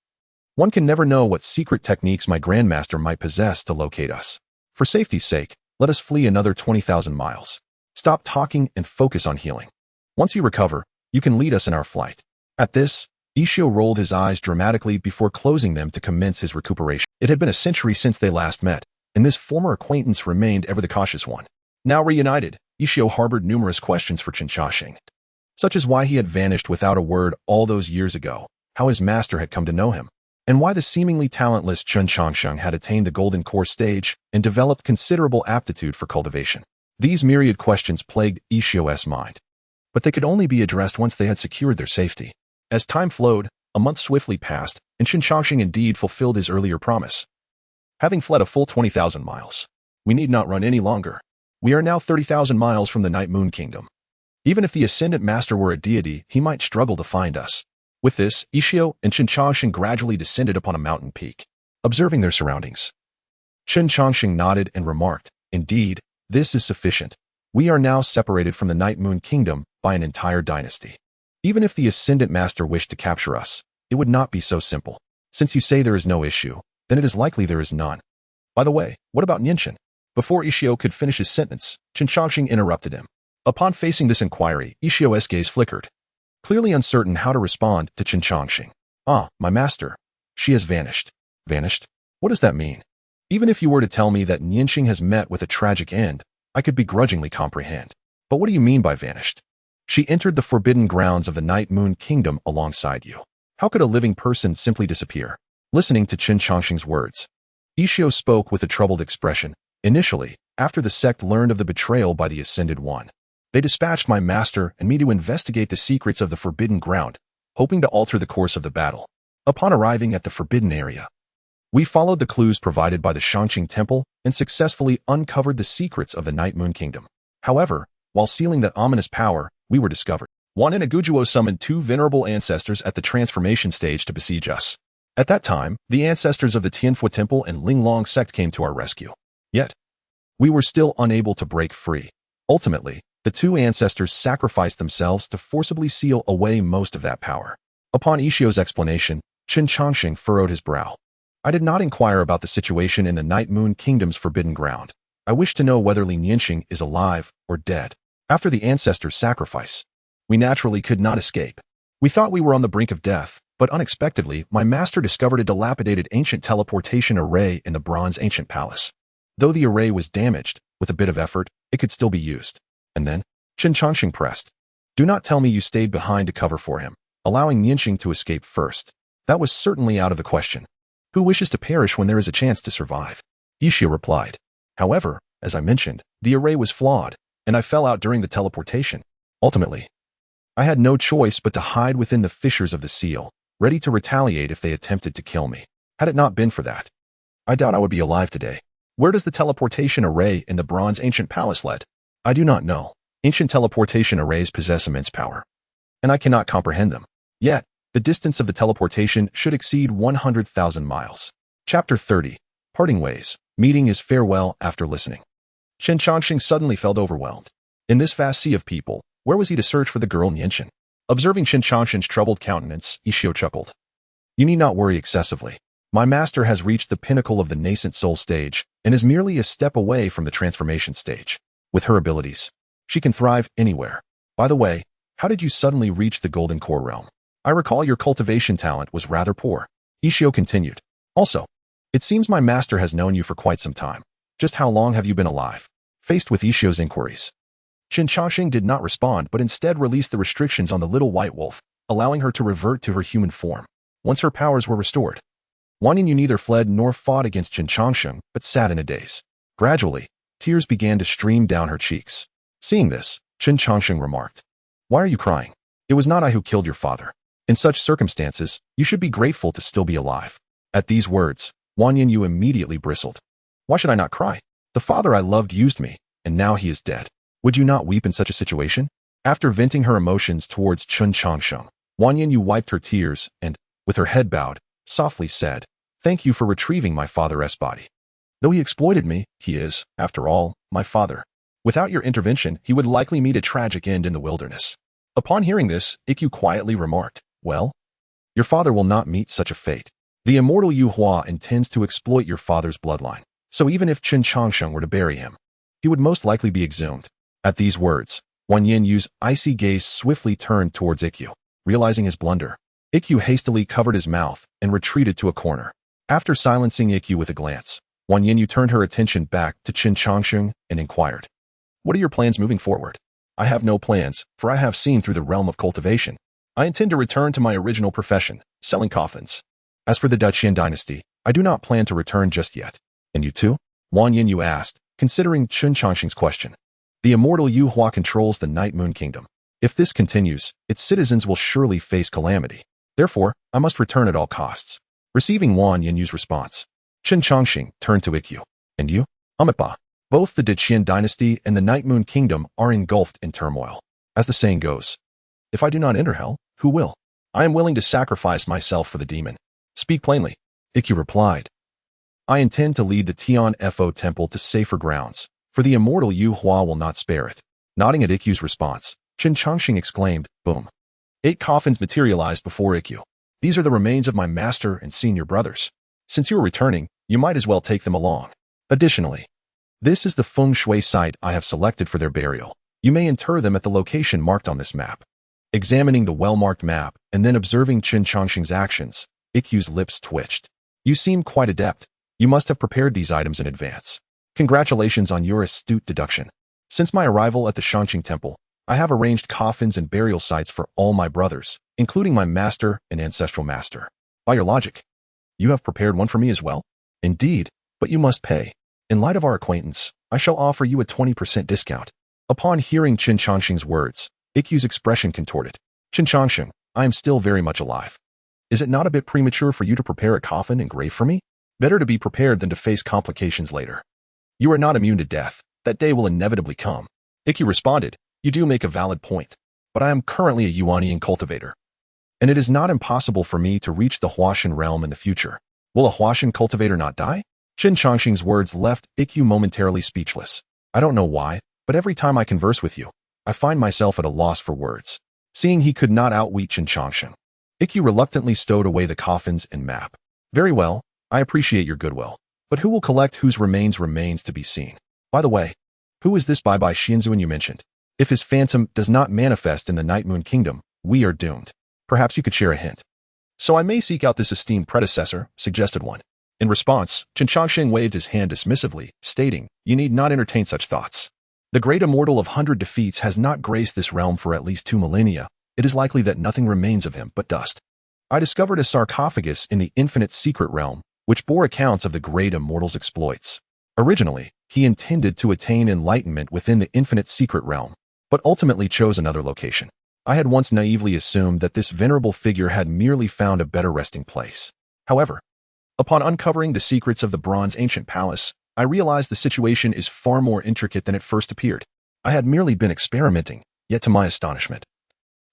One can never know what secret techniques my Grandmaster might possess to locate us. For safety's sake, let us flee another 20,000 miles. Stop talking and focus on healing. Once you recover, you can lead us in our flight. At this, Ixio rolled his eyes dramatically before closing them to commence his recuperation. It had been a century since they last met, and this former acquaintance remained ever the cautious one. Now reunited, Ixio harbored numerous questions for Chen Changsheng, such as why he had vanished without a word all those years ago, how his master had come to know him, and why the seemingly talentless Chen Changsheng had attained the Golden Core stage and developed considerable aptitude for cultivation. These myriad questions plagued Ixio's mind, but they could only be addressed once they had secured their safety. As time flowed, a month swiftly passed, and Chen Changsheng indeed fulfilled his earlier promise. Having fled a full 20,000 miles, we need not run any longer. We are now 30,000 miles from the Night Moon Kingdom. Even if the Ascendant Master were a deity, he might struggle to find us. With this, Ixio and Chen Changsheng gradually descended upon a mountain peak, observing their surroundings. Chen Changsheng nodded and remarked, "Indeed, this is sufficient. We are now separated from the Night Moon Kingdom by an entire dynasty. Even if the Ascendant Master wished to capture us, it would not be so simple. Since you say there is no issue, then it is likely there is none. By the way, what about Nianxing?" Before Ixio could finish his sentence, Chen Changsheng interrupted him. Upon facing this inquiry, Ixio's gaze flickered, clearly uncertain how to respond to Chen Changsheng. "Ah, my master. She has vanished." "Vanished? What does that mean?" "Even if you were to tell me that Nianxing has met with a tragic end, I could begrudgingly comprehend. But what do you mean by vanished?" "She entered the forbidden grounds of the Night Moon Kingdom alongside you. How could a living person simply disappear?" Listening to Chen Changsheng's words, Ixio spoke with a troubled expression. "Initially, after the sect learned of the betrayal by the Ascended One, they dispatched my master and me to investigate the secrets of the Forbidden Ground. hoping to alter the course of the battle. Upon arriving at the forbidden area, we followed the clues provided by the Xianxia temple and successfully uncovered the secrets of the Night Moon Kingdom. However, while sealing that ominous power, we were discovered. Wan and Agujuo summoned two venerable ancestors at the transformation stage to besiege us. At that time, the ancestors of the Tianfu Temple and Linglong sect came to our rescue. Yet, we were still unable to break free. Ultimately, the two ancestors sacrificed themselves to forcibly seal away most of that power. Upon Ishio's explanation, Chen Changsheng furrowed his brow. I did not inquire about the situation in the Night Moon Kingdom's forbidden ground. I wished to know whether Li Nianxing is alive or dead. After the ancestors' sacrifice, we naturally could not escape. We thought we were on the brink of death, but unexpectedly, my master discovered a dilapidated ancient teleportation array in the Bronze Ancient Palace. Though the array was damaged, with a bit of effort, it could still be used. And then, Chen Changsheng pressed. Do not tell me you stayed behind to cover for him, allowing Nianxing to escape first. That was certainly out of the question. Who wishes to perish when there is a chance to survive? Ishio replied. However, as I mentioned, the array was flawed, and I fell out during the teleportation. Ultimately, I had no choice but to hide within the fissures of the seal, ready to retaliate if they attempted to kill me. Had it not been for that, I doubt I would be alive today. Where does the teleportation array in the Bronze Ancient Palace lead? I do not know. Ancient teleportation arrays possess immense power, and I cannot comprehend them. Yet, the distance of the teleportation should exceed 100,000 miles. Chapter 30. Parting Ways. Meeting is farewell after listening. Chen Changsheng suddenly felt overwhelmed. In this vast sea of people, where was he to search for the girl Nianxing? Observing Chen Changsheng's troubled countenance, Ishio chuckled. You need not worry excessively. My master has reached the pinnacle of the nascent soul stage and is merely a step away from the transformation stage. With her abilities, she can thrive anywhere. By the way, how did you suddenly reach the Golden Core realm? I recall your cultivation talent was rather poor. Ishio continued. Also, it seems my master has known you for quite some time. Just how long have you been alive? Faced with Ishio's inquiries, Chen Changsheng did not respond but instead released the restrictions on the little white wolf, allowing her to revert to her human form. Once her powers were restored, Wan Yanyu neither fled nor fought against Chen Changsheng, but sat in a daze. Gradually, tears began to stream down her cheeks. Seeing this, Chen Changsheng remarked, Why are you crying? It was not I who killed your father. In such circumstances, you should be grateful to still be alive. At these words, Wan Yanyu immediately bristled. Why should I not cry? The father I loved used me, and now he is dead. Would you not weep in such a situation? After venting her emotions towards Chen Changsheng, Wan Yanyu wiped her tears and, with her head bowed, softly said, Thank you for retrieving my father's body. Though he exploited me, he is, after all, my father. Without your intervention, he would likely meet a tragic end in the wilderness. Upon hearing this, Ikkyu quietly remarked, Well, your father will not meet such a fate. The immortal Yu Hua intends to exploit your father's bloodline, so even if Chen Changsheng were to bury him, he would most likely be exhumed. At these words, Wan Yanyu's icy gaze swiftly turned towards Ikkyu. Realizing his blunder, Ikkyu hastily covered his mouth and retreated to a corner. After silencing Ikkyu with a glance, Wan Yanyu turned her attention back to Chen Changsheng and inquired, What are your plans moving forward? I have no plans, for I have seen through the realm of cultivation. I intend to return to my original profession, selling coffins. As for the Decaying dynasty, I do not plan to return just yet. And you too? Wan Yanyu asked, considering Chen Changsheng's question. The immortal Yu Hua controls the Night Moon Kingdom. If this continues, its citizens will surely face calamity. Therefore, I must return at all costs. Receiving Wan Yanyu's response, Chen Changsheng turned to Ikkyu. And you? Amitba. Both the Decaying dynasty and the Night Moon Kingdom are engulfed in turmoil. As the saying goes, if I do not enter hell, who will? I am willing to sacrifice myself for the demon. Speak plainly. Ikkyu replied. I intend to lead the Tianfu temple to safer grounds, for the immortal Yu Hua will not spare it. Nodding at Ikkyu's response, Chen Changsheng exclaimed, Boom. 8 coffins materialized before Ikkyu. These are the remains of my master and senior brothers. Since you are returning, you might as well take them along. Additionally, this is the feng shui site I have selected for their burial. You may inter them at the location marked on this map. Examining the well-marked map and then observing Chen Changsheng's actions, Ikkyu's lips twitched. You seem quite adept. You must have prepared these items in advance. Congratulations on your astute deduction. Since my arrival at the Xianxia temple, I have arranged coffins and burial sites for all my brothers, including my master and ancestral master. By your logic, you have prepared one for me as well? Indeed, but you must pay. In light of our acquaintance, I shall offer you a 20% discount. Upon hearing Chen Changsheng's words, Ikkyu's expression contorted. Chen Changsheng, I am still very much alive. Is it not a bit premature for you to prepare a coffin and grave for me? Better to be prepared than to face complications later. You are not immune to death. That day will inevitably come. Ikkyu responded, you do make a valid point, but I am currently a Yuanian cultivator, and it is not impossible for me to reach the Huashan realm in the future. Will a Huashan cultivator not die? Chen Changsheng's words left Ikkyu momentarily speechless. I don't know why, but every time I converse with you, I find myself at a loss for words. Seeing he could not outwit Chen Changsheng, Ikkyu reluctantly stowed away the coffins and map. Very well, I appreciate your goodwill, but who will collect whose remains to be seen? By the way, who is this Bai Xianxia you mentioned? If his phantom does not manifest in the Night Moon Kingdom, we are doomed. Perhaps you could share a hint. So I may seek out this esteemed predecessor, suggested one. In response, Chen Changsheng waved his hand dismissively, stating, you need not entertain such thoughts. The great immortal of 100 defeats has not graced this realm for at least 2 millennia. It is likely that nothing remains of him but dust. I discovered a sarcophagus in the infinite secret realm, which bore accounts of the great immortal's exploits. Originally, he intended to attain enlightenment within the infinite secret realm, but ultimately chose another location. I had once naively assumed that this venerable figure had merely found a better resting place. However, upon uncovering the secrets of the bronze ancient palace, I realized the situation is far more intricate than it first appeared. I had merely been experimenting, yet to my astonishment,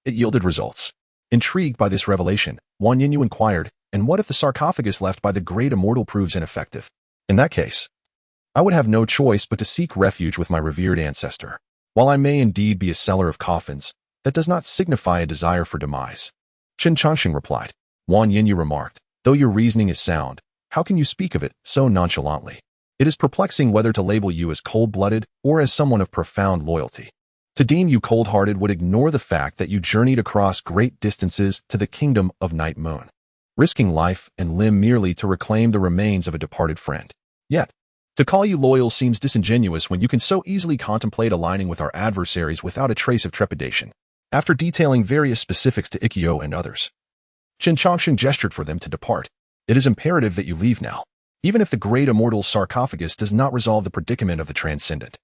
it yielded results. Intrigued by this revelation, Wang Yinyu inquired, and what if the sarcophagus left by the great immortal proves ineffective? In that case, I would have no choice but to seek refuge with my revered ancestor. While I may indeed be a seller of coffins, that does not signify a desire for demise. Chen Changsheng replied. Wang Yinyu remarked, though your reasoning is sound, how can you speak of it so nonchalantly? It is perplexing whether to label you as cold-blooded or as someone of profound loyalty. To deem you cold-hearted would ignore the fact that you journeyed across great distances to the kingdom of Night Moon, risking life and limb merely to reclaim the remains of a departed friend. Yet, to call you loyal seems disingenuous when you can so easily contemplate aligning with our adversaries without a trace of trepidation. After detailing various specifics to Ikkyu and others, Chen Changsheng gestured for them to depart. It is imperative that you leave now, even if the great immortal sarcophagus does not resolve the predicament of the transcendent.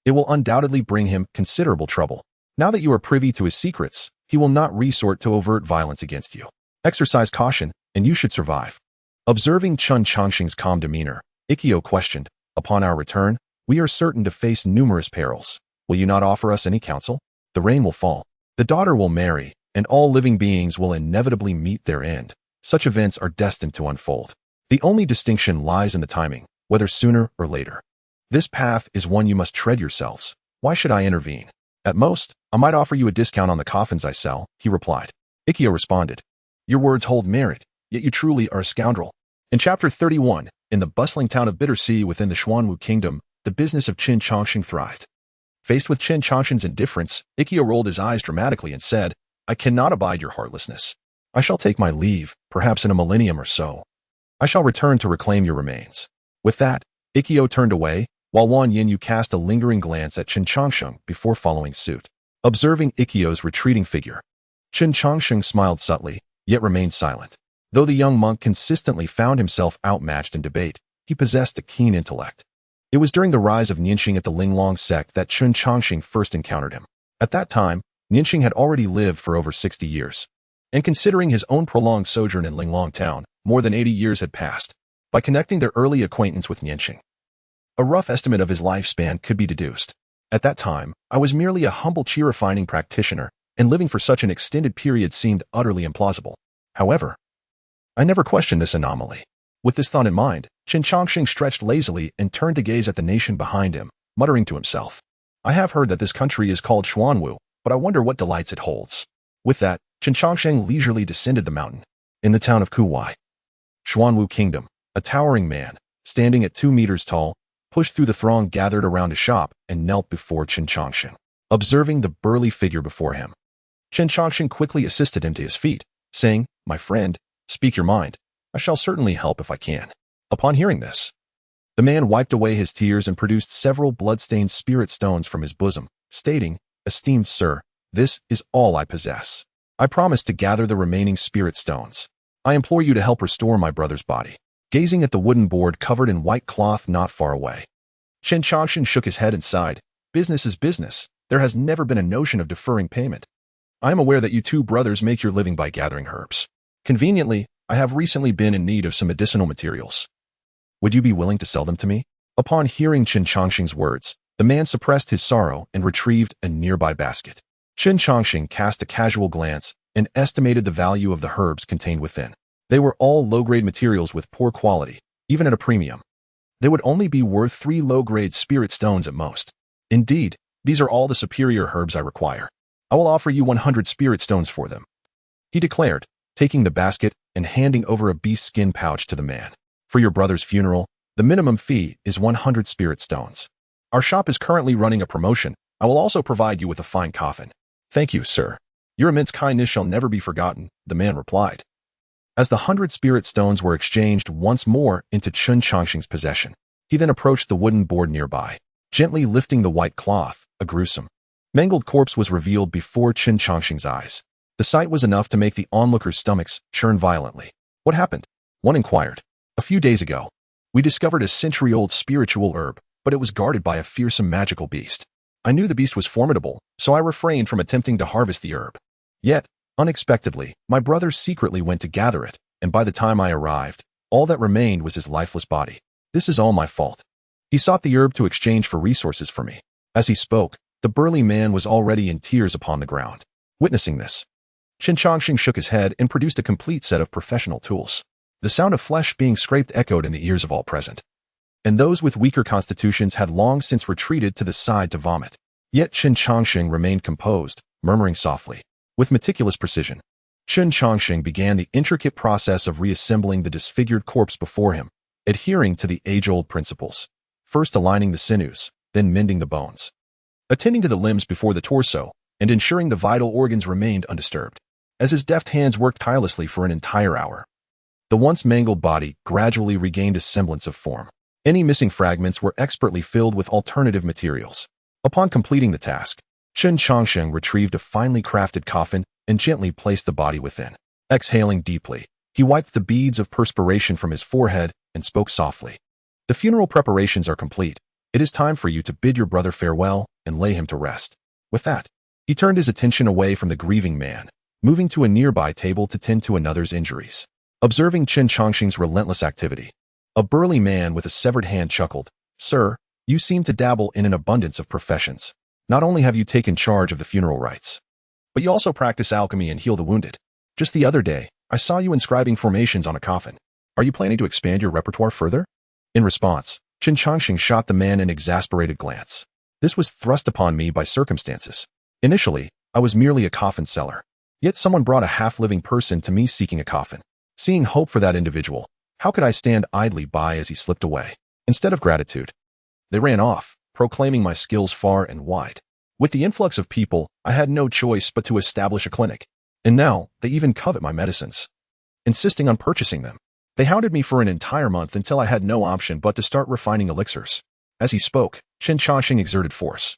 It will undoubtedly bring him considerable trouble. Now that you are privy to his secrets, he will not resort to overt violence against you. Exercise caution, and you should survive. Observing Chen Changsheng's calm demeanor, Ikkyu questioned, upon our return, we are certain to face numerous perils. Will you not offer us any counsel? The rain will fall, the daughter will marry, and all living beings will inevitably meet their end. Such events are destined to unfold. The only distinction lies in the timing, whether sooner or later. This path is one you must tread yourselves. Why should I intervene? At most, I might offer you a discount on the coffins I sell, he replied. Ikkyu responded. Your words hold merit, yet you truly are a scoundrel. In Chapter 31, in the bustling town of Bittersea within the Xuanwu Kingdom, the business of Chen Changsheng thrived. Faced with Chen Changsheng's indifference, Ikkyu rolled his eyes dramatically and said, I cannot abide your heartlessness. I shall take my leave, perhaps in a millennium or so. I shall return to reclaim your remains. With that, Ikkyu turned away, while Wang Yinyu cast a lingering glance at Chen Changsheng before following suit. Observing Ikkyu's retreating figure, Chen Changsheng smiled subtly, yet remained silent. Though the young monk consistently found himself outmatched in debate, he possessed a keen intellect. It was during the rise of Nianxing at the Linglong sect that Chen Changsheng first encountered him. At that time, Nianxing had already lived for over 60 years. And considering his own prolonged sojourn in Linglong town, more than 80 years had passed. By connecting their early acquaintance with Nianxing, a rough estimate of his lifespan could be deduced. At that time, I was merely a humble chi refining practitioner, and living for such an extended period seemed utterly implausible. However, I never questioned this anomaly. With this thought in mind, Chen Changsheng stretched lazily and turned to gaze at the nation behind him, muttering to himself. I have heard that this country is called Xuanwu, but I wonder what delights it holds. With that, Chen Changsheng leisurely descended the mountain. In the town of Kuwai, Xuanwu Kingdom, a towering man, standing at 2 meters tall, pushed through the throng gathered around a shop and knelt before Chen Changsheng. Observing the burly figure before him, Chen Changsheng quickly assisted him to his feet, saying, My friend, speak your mind. I shall certainly help if I can. Upon hearing this, the man wiped away his tears and produced several blood-stained spirit stones from his bosom, stating, Esteemed sir, this is all I possess. I promise to gather the remaining spirit stones. I implore you to help restore my brother's body. Gazing at the wooden board covered in white cloth not far away, Chen Changsheng shook his head and sighed. Business is business. There has never been a notion of deferring payment. I am aware that you two brothers make your living by gathering herbs. Conveniently, I have recently been in need of some medicinal materials. Would you be willing to sell them to me? Upon hearing Chen Changsheng's words, the man suppressed his sorrow and retrieved a nearby basket. Chen Changsheng cast a casual glance and estimated the value of the herbs contained within. They were all low-grade materials with poor quality, even at a premium. They would only be worth 3 low-grade spirit stones at most. Indeed, these are all the superior herbs I require. I will offer you 100 spirit stones for them, he declared, taking the basket and handing over a beast skin pouch to the man. For your brother's funeral, the minimum fee is 100 spirit stones. Our shop is currently running a promotion. I will also provide you with a fine coffin. Thank you, sir. Your immense kindness shall never be forgotten, the man replied. As the 100 spirit stones were exchanged once more into Chen Changsheng's possession, he then approached the wooden board nearby, gently lifting the white cloth. A gruesome, mangled corpse was revealed before Chen Changsheng's eyes. The sight was enough to make the onlookers' stomachs churn violently. What happened? One inquired. A few days ago, we discovered a century-old spiritual herb, but it was guarded by a fearsome magical beast. I knew the beast was formidable, so I refrained from attempting to harvest the herb. Yet, unexpectedly, my brother secretly went to gather it, and by the time I arrived, all that remained was his lifeless body. This is all my fault. He sought the herb to exchange for resources for me. As he spoke, the burly man was already in tears upon the ground. Witnessing this, Chen Changsheng shook his head and produced a complete set of professional tools. The sound of flesh being scraped echoed in the ears of all present, and those with weaker constitutions had long since retreated to the side to vomit. Yet Chen Changsheng remained composed, murmuring softly. With meticulous precision, Chen Changsheng began the intricate process of reassembling the disfigured corpse before him, adhering to the age-old principles, first aligning the sinews, then mending the bones, attending to the limbs before the torso, and ensuring the vital organs remained undisturbed. As his deft hands worked tirelessly for an entire hour, the once mangled body gradually regained a semblance of form. Any missing fragments were expertly filled with alternative materials. Upon completing the task, Chen Changsheng retrieved a finely crafted coffin and gently placed the body within. Exhaling deeply, he wiped the beads of perspiration from his forehead and spoke softly. The funeral preparations are complete. It is time for you to bid your brother farewell and lay him to rest. With that, he turned his attention away from the grieving man, moving to a nearby table to tend to another's injuries. Observing Chen Changsheng's relentless activity, a burly man with a severed hand chuckled, "Sir, you seem to dabble in an abundance of professions. Not only have you taken charge of the funeral rites, but you also practice alchemy and heal the wounded. Just the other day, I saw you inscribing formations on a coffin. Are you planning to expand your repertoire further?" In response, Chen Changsheng shot the man an exasperated glance. This was thrust upon me by circumstances. Initially, I was merely a coffin seller. Yet someone brought a half-living person to me seeking a coffin. Seeing hope for that individual, how could I stand idly by as he slipped away? Instead of gratitude, they ran off, proclaiming my skills far and wide. With the influx of people, I had no choice but to establish a clinic. And now, they even covet my medicines, insisting on purchasing them. They hounded me for an entire month until I had no option but to start refining elixirs. As he spoke, Chen Changsheng exerted force,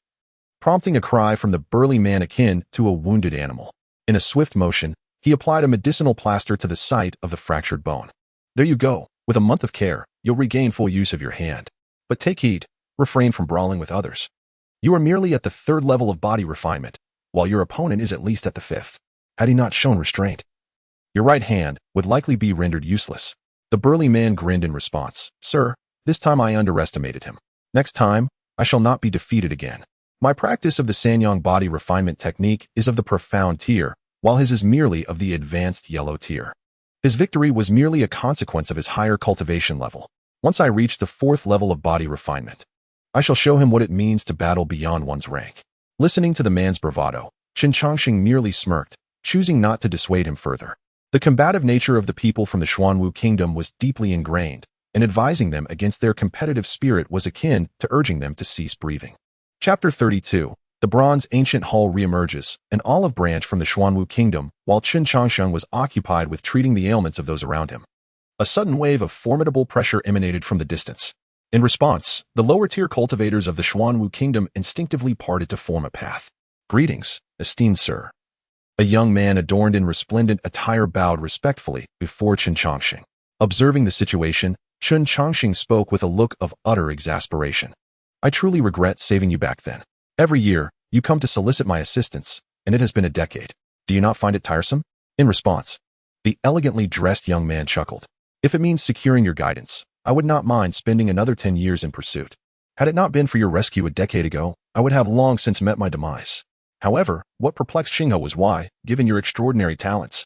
prompting a cry from the burly man akin to a wounded animal. In a swift motion, he applied a medicinal plaster to the site of the fractured bone. There you go. With a month of care, you'll regain full use of your hand. But take heed, refrain from brawling with others. You are merely at the 3rd level of body refinement, while your opponent is at least at the 5th. Had he not shown restraint, your right hand would likely be rendered useless. The burly man grinned in response. "Sir, this time I underestimated him. Next time, I shall not be defeated again. My practice of the Sanyang body refinement technique is of the profound tier, while his is merely of the advanced yellow tier." His victory was merely a consequence of his higher cultivation level. Once I reach the 4th level of body refinement, I shall show him what it means to battle beyond one's rank. Listening to the man's bravado, Chen Changsheng merely smirked, choosing not to dissuade him further. The combative nature of the people from the Xuanwu kingdom was deeply ingrained, and advising them against their competitive spirit was akin to urging them to cease breathing. Chapter 32. The Bronze Ancient Hall reemerges, an olive branch from the Xuanwu kingdom, while Chen Changsheng was occupied with treating the ailments of those around him. A sudden wave of formidable pressure emanated from the distance. In response, the lower-tier cultivators of the Xuanwu kingdom instinctively parted to form a path. "Greetings, esteemed sir." A young man adorned in resplendent attire bowed respectfully before Chen Changsheng. Observing the situation, Chen Changsheng spoke with a look of utter exasperation. "I truly regret saving you back then. Every year, you come to solicit my assistance, and it has been a decade. Do you not find it tiresome? In response, the elegantly dressed young man chuckled. If it means securing your guidance, I would not mind spending another 10 years in pursuit. Had it not been for your rescue a decade ago, I would have long since met my demise. However, what perplexed Xinghe was why, given your extraordinary talents,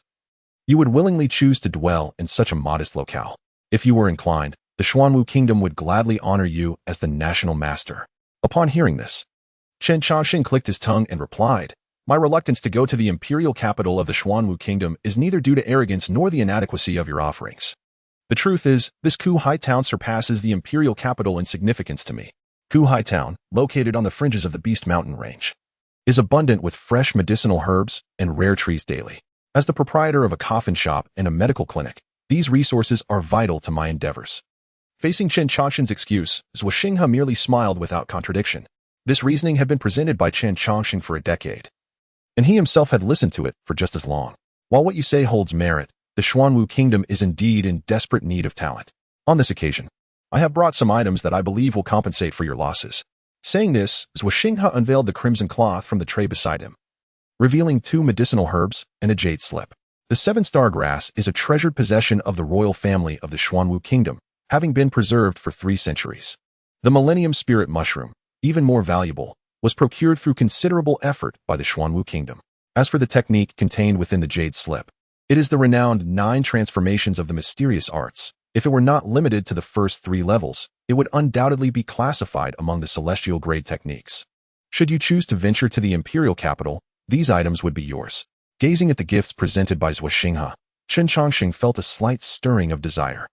you would willingly choose to dwell in such a modest locale. If you were inclined, the Xuanwu Kingdom would gladly honor you as the national master. Upon hearing this, Chen Changsheng clicked his tongue and replied, My reluctance to go to the imperial capital of the Xuanwu Kingdom is neither due to arrogance nor the inadequacy of your offerings. The truth is, this Kuhai town surpasses the imperial capital in significance to me. Kuhai town, located on the fringes of the Beast Mountain Range, is abundant with fresh medicinal herbs and rare trees daily. As the proprietor of a coffin shop and a medical clinic, these resources are vital to my endeavors. Facing Chen Changsheng's excuse, Zhuo Xinghe merely smiled without contradiction. This reasoning had been presented by Chen Changsheng for a decade, and he himself had listened to it for just as long. While what you say holds merit, the Xuanwu Kingdom is indeed in desperate need of talent. On this occasion, I have brought some items that I believe will compensate for your losses. Saying this, Zhuo Xinghe unveiled the crimson cloth from the tray beside him, revealing 2 medicinal herbs and a jade slip. The 7-star grass is a treasured possession of the royal family of the Xuanwu Kingdom, having been preserved for 3 centuries. The Millennium Spirit Mushroom, even more valuable, was procured through considerable effort by the Xuanwu Kingdom. As for the technique contained within the jade slip, it is the renowned 9 transformations of the mysterious arts. If it were not limited to the first 3 levels, it would undoubtedly be classified among the celestial grade techniques. Should you choose to venture to the imperial capital, these items would be yours. Gazing at the gifts presented by Zhuo Xinghe, Chen Changsheng felt a slight stirring of desire.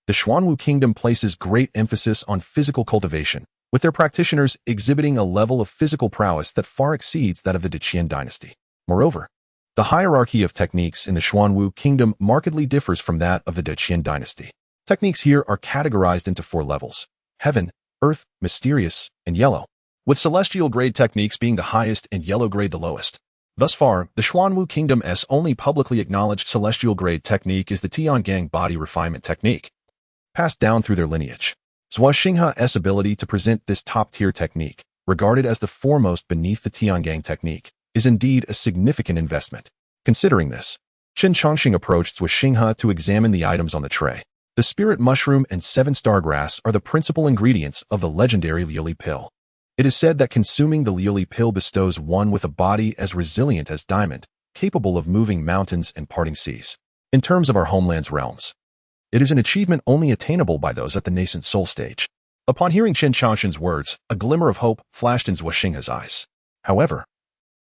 The Xuanwu Kingdom places great emphasis on physical cultivation, with their practitioners exhibiting a level of physical prowess that far exceeds that of the Decaying dynasty. Moreover, the hierarchy of techniques in the Xuanwu Kingdom markedly differs from that of the Decaying dynasty. Techniques here are categorized into 4 levels: heaven, earth, mysterious, and yellow, with celestial grade techniques being the highest and yellow grade the lowest. Thus far, the Xuanwu Kingdom's only publicly acknowledged celestial grade technique is the Tiangang body refinement technique, passed down through their lineage. Zhuo Xinghe's ability to present this top-tier technique, regarded as the foremost beneath the Tiangang technique, is indeed a significant investment. Considering this, Chen Changsheng approached Zhuo Xinghe to examine the items on the tray. The spirit mushroom and 7-star grass are the principal ingredients of the legendary Liuli pill. It is said that consuming the Liuli pill bestows one with a body as resilient as diamond, capable of moving mountains and parting seas. In terms of our homeland's realms, it is an achievement only attainable by those at the nascent soul stage. Upon hearing Chen Changsheng's words, a glimmer of hope flashed in Zhuo Xinghe's eyes. However,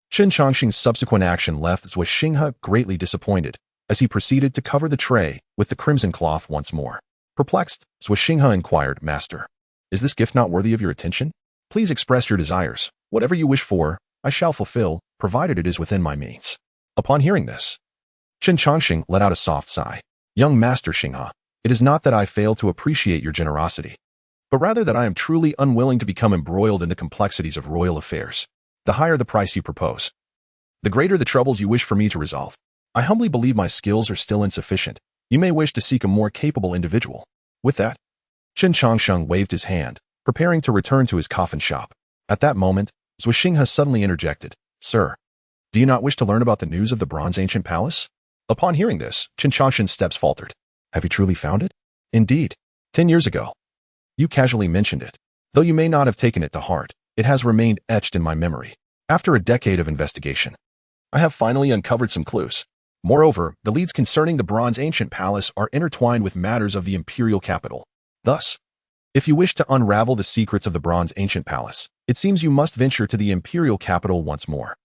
Chen Changsheng's subsequent action left Zhuo Xinghe greatly disappointed, as he proceeded to cover the tray with the crimson cloth once more. Perplexed, Zhuo Xinghe inquired, Master, is this gift not worthy of your attention? Please express your desires. Whatever you wish for, I shall fulfill, provided it is within my means. Upon hearing this, Chen Changsheng let out a soft sigh. Young Master Xinghe, it is not that I fail to appreciate your generosity, but rather that I am truly unwilling to become embroiled in the complexities of royal affairs. The higher the price you propose, the greater the troubles you wish for me to resolve. I humbly believe my skills are still insufficient. You may wish to seek a more capable individual. With that, Chen Changsheng waved his hand, preparing to return to his coffin shop. At that moment, Zhuo Xinghe suddenly interjected, Sir, do you not wish to learn about the news of the Bronze Ancient Palace? Upon hearing this, Chen Changsheng's steps faltered. Have you truly found it? Indeed. 10 years ago, you casually mentioned it. Though you may not have taken it to heart, it has remained etched in my memory. After a decade of investigation, I have finally uncovered some clues. Moreover, the leads concerning the Bronze Ancient Palace are intertwined with matters of the imperial capital. Thus, if you wish to unravel the secrets of the Bronze Ancient Palace, it seems you must venture to the imperial capital once more.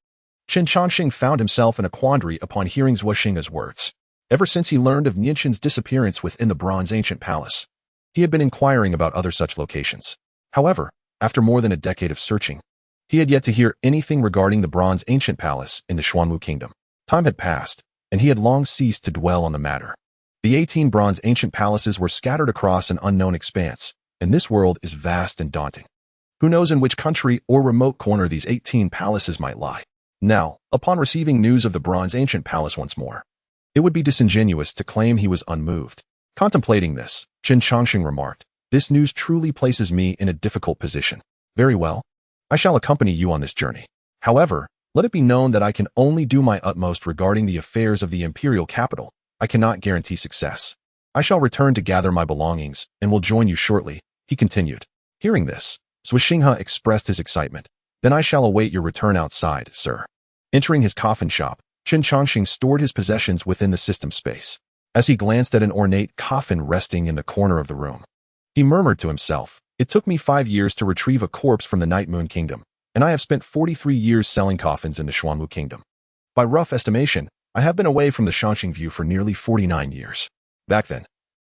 Chen Changsheng found himself in a quandary upon hearing Zhuo Xinghe's words. Ever since he learned of Nianqin's disappearance within the Bronze Ancient Palace, he had been inquiring about other such locations. However, after more than a decade of searching, he had yet to hear anything regarding the Bronze Ancient Palace in the Xuanwu Kingdom. Time had passed, and he had long ceased to dwell on the matter. The 18 Bronze Ancient Palaces were scattered across an unknown expanse, and this world is vast and daunting. Who knows in which country or remote corner these 18 palaces might lie? Now, upon receiving news of the Bronze Ancient Palace once more, it would be disingenuous to claim he was unmoved. Contemplating this, Chen Changsheng remarked, This news truly places me in a difficult position. Very well, I shall accompany you on this journey. However, Let it be known that I can only do my utmost regarding the affairs of the imperial capital. I cannot guarantee success. I shall return to gather my belongings and will join you shortly, he continued. Hearing this, xianxia expressed his excitement. Then I shall await your return outside, sir. Entering his coffin shop, Chen Changsheng stored his possessions within the system space. As he glanced at an ornate coffin resting in the corner of the room, he murmured to himself, "It took me 5 years to retrieve a corpse from the Night Moon Kingdom, and I have spent 43 years selling coffins in the Xuanwu Kingdom. By rough estimation, I have been away from the Xianxing View for nearly 49 years. Back then,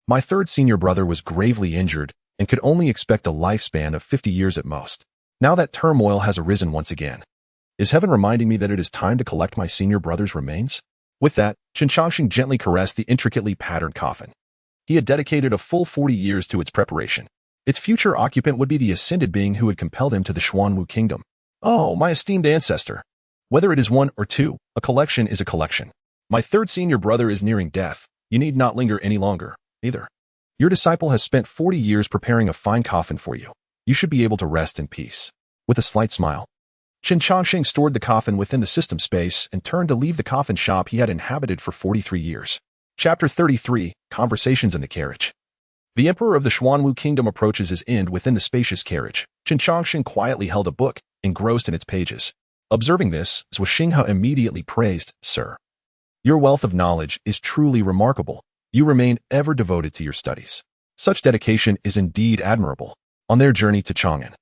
my third senior brother was gravely injured and could only expect a lifespan of 50 years at most. Now that turmoil has arisen once again. Is heaven reminding me that it is time to collect my senior brother's remains?" With that, Chen Changsheng gently caressed the intricately patterned coffin. He had dedicated a full 40 years to its preparation. Its future occupant would be the ascended being who had compelled him to the Xuanwu Kingdom. Oh, my esteemed ancestor. Whether it is one or two, a collection is a collection. My third senior brother is nearing death. You need not linger any longer, either. Your disciple has spent 40 years preparing a fine coffin for you. You should be able to rest in peace. With a slight smile, Chen Changsheng stored the coffin within the system space and turned to leave the coffin shop he had inhabited for 43 years. Chapter 33, Conversations in the Carriage. The Emperor of the Xuanwu Kingdom approaches his end within the spacious carriage. Chen Changsheng quietly held a book, engrossed in its pages. Observing this, xianxia immediately praised, "Sir, your wealth of knowledge is truly remarkable. You remain ever devoted to your studies. Such dedication is indeed admirable." On their journey to Chang'an,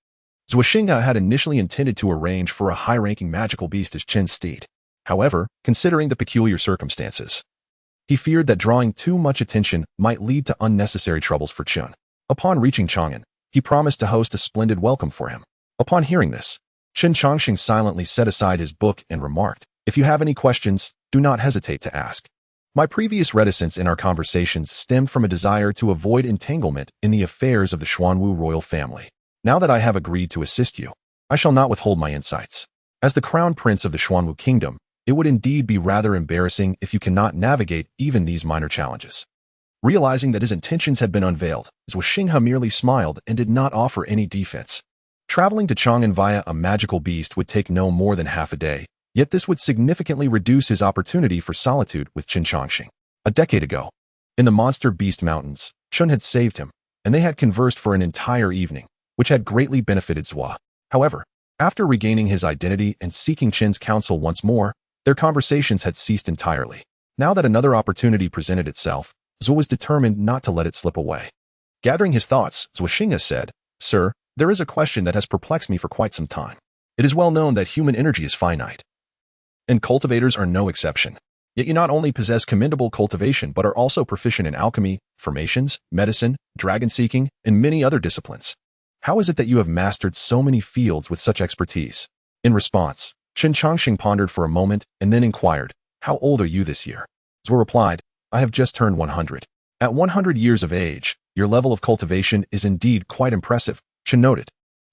xianxia had initially intended to arrange for a high-ranking magical beast as Chen's steed. However, considering the peculiar circumstances, he feared that drawing too much attention might lead to unnecessary troubles for Chen. Upon reaching Chang'an, he promised to host a splendid welcome for him. Upon hearing this, Chen Changsheng silently set aside his book and remarked, "If you have any questions, do not hesitate to ask. My previous reticence in our conversations stemmed from a desire to avoid entanglement in the affairs of the Xuanwu royal family. Now that I have agreed to assist you, I shall not withhold my insights. As the crown prince of the Xuanwu Kingdom, it would indeed be rather embarrassing if you cannot navigate even these minor challenges." Realizing that his intentions had been unveiled, xianxia merely smiled and did not offer any defense. Traveling to Chang'an via a magical beast would take no more than half a day, yet this would significantly reduce his opportunity for solitude with Chen Changsheng. A decade ago, in the Monster Beast Mountains, Chen had saved him, and they had conversed for an entire evening, which had greatly benefited Zhua. However, after regaining his identity and seeking Chen's counsel once more, their conversations had ceased entirely. Now that another opportunity presented itself, Zhua was determined not to let it slip away. Gathering his thoughts, xianxia said, "Sir, there is a question that has perplexed me for quite some time. It is well known that human energy is finite, and cultivators are no exception. Yet you not only possess commendable cultivation but are also proficient in alchemy, formations, medicine, dragon-seeking, and many other disciplines. How is it that you have mastered so many fields with such expertise?" In response, Chen Changsheng pondered for a moment and then inquired, "How old are you this year?" Zhou replied, "I have just turned 100. At 100 years of age, your level of cultivation is indeed quite impressive." Chen noted,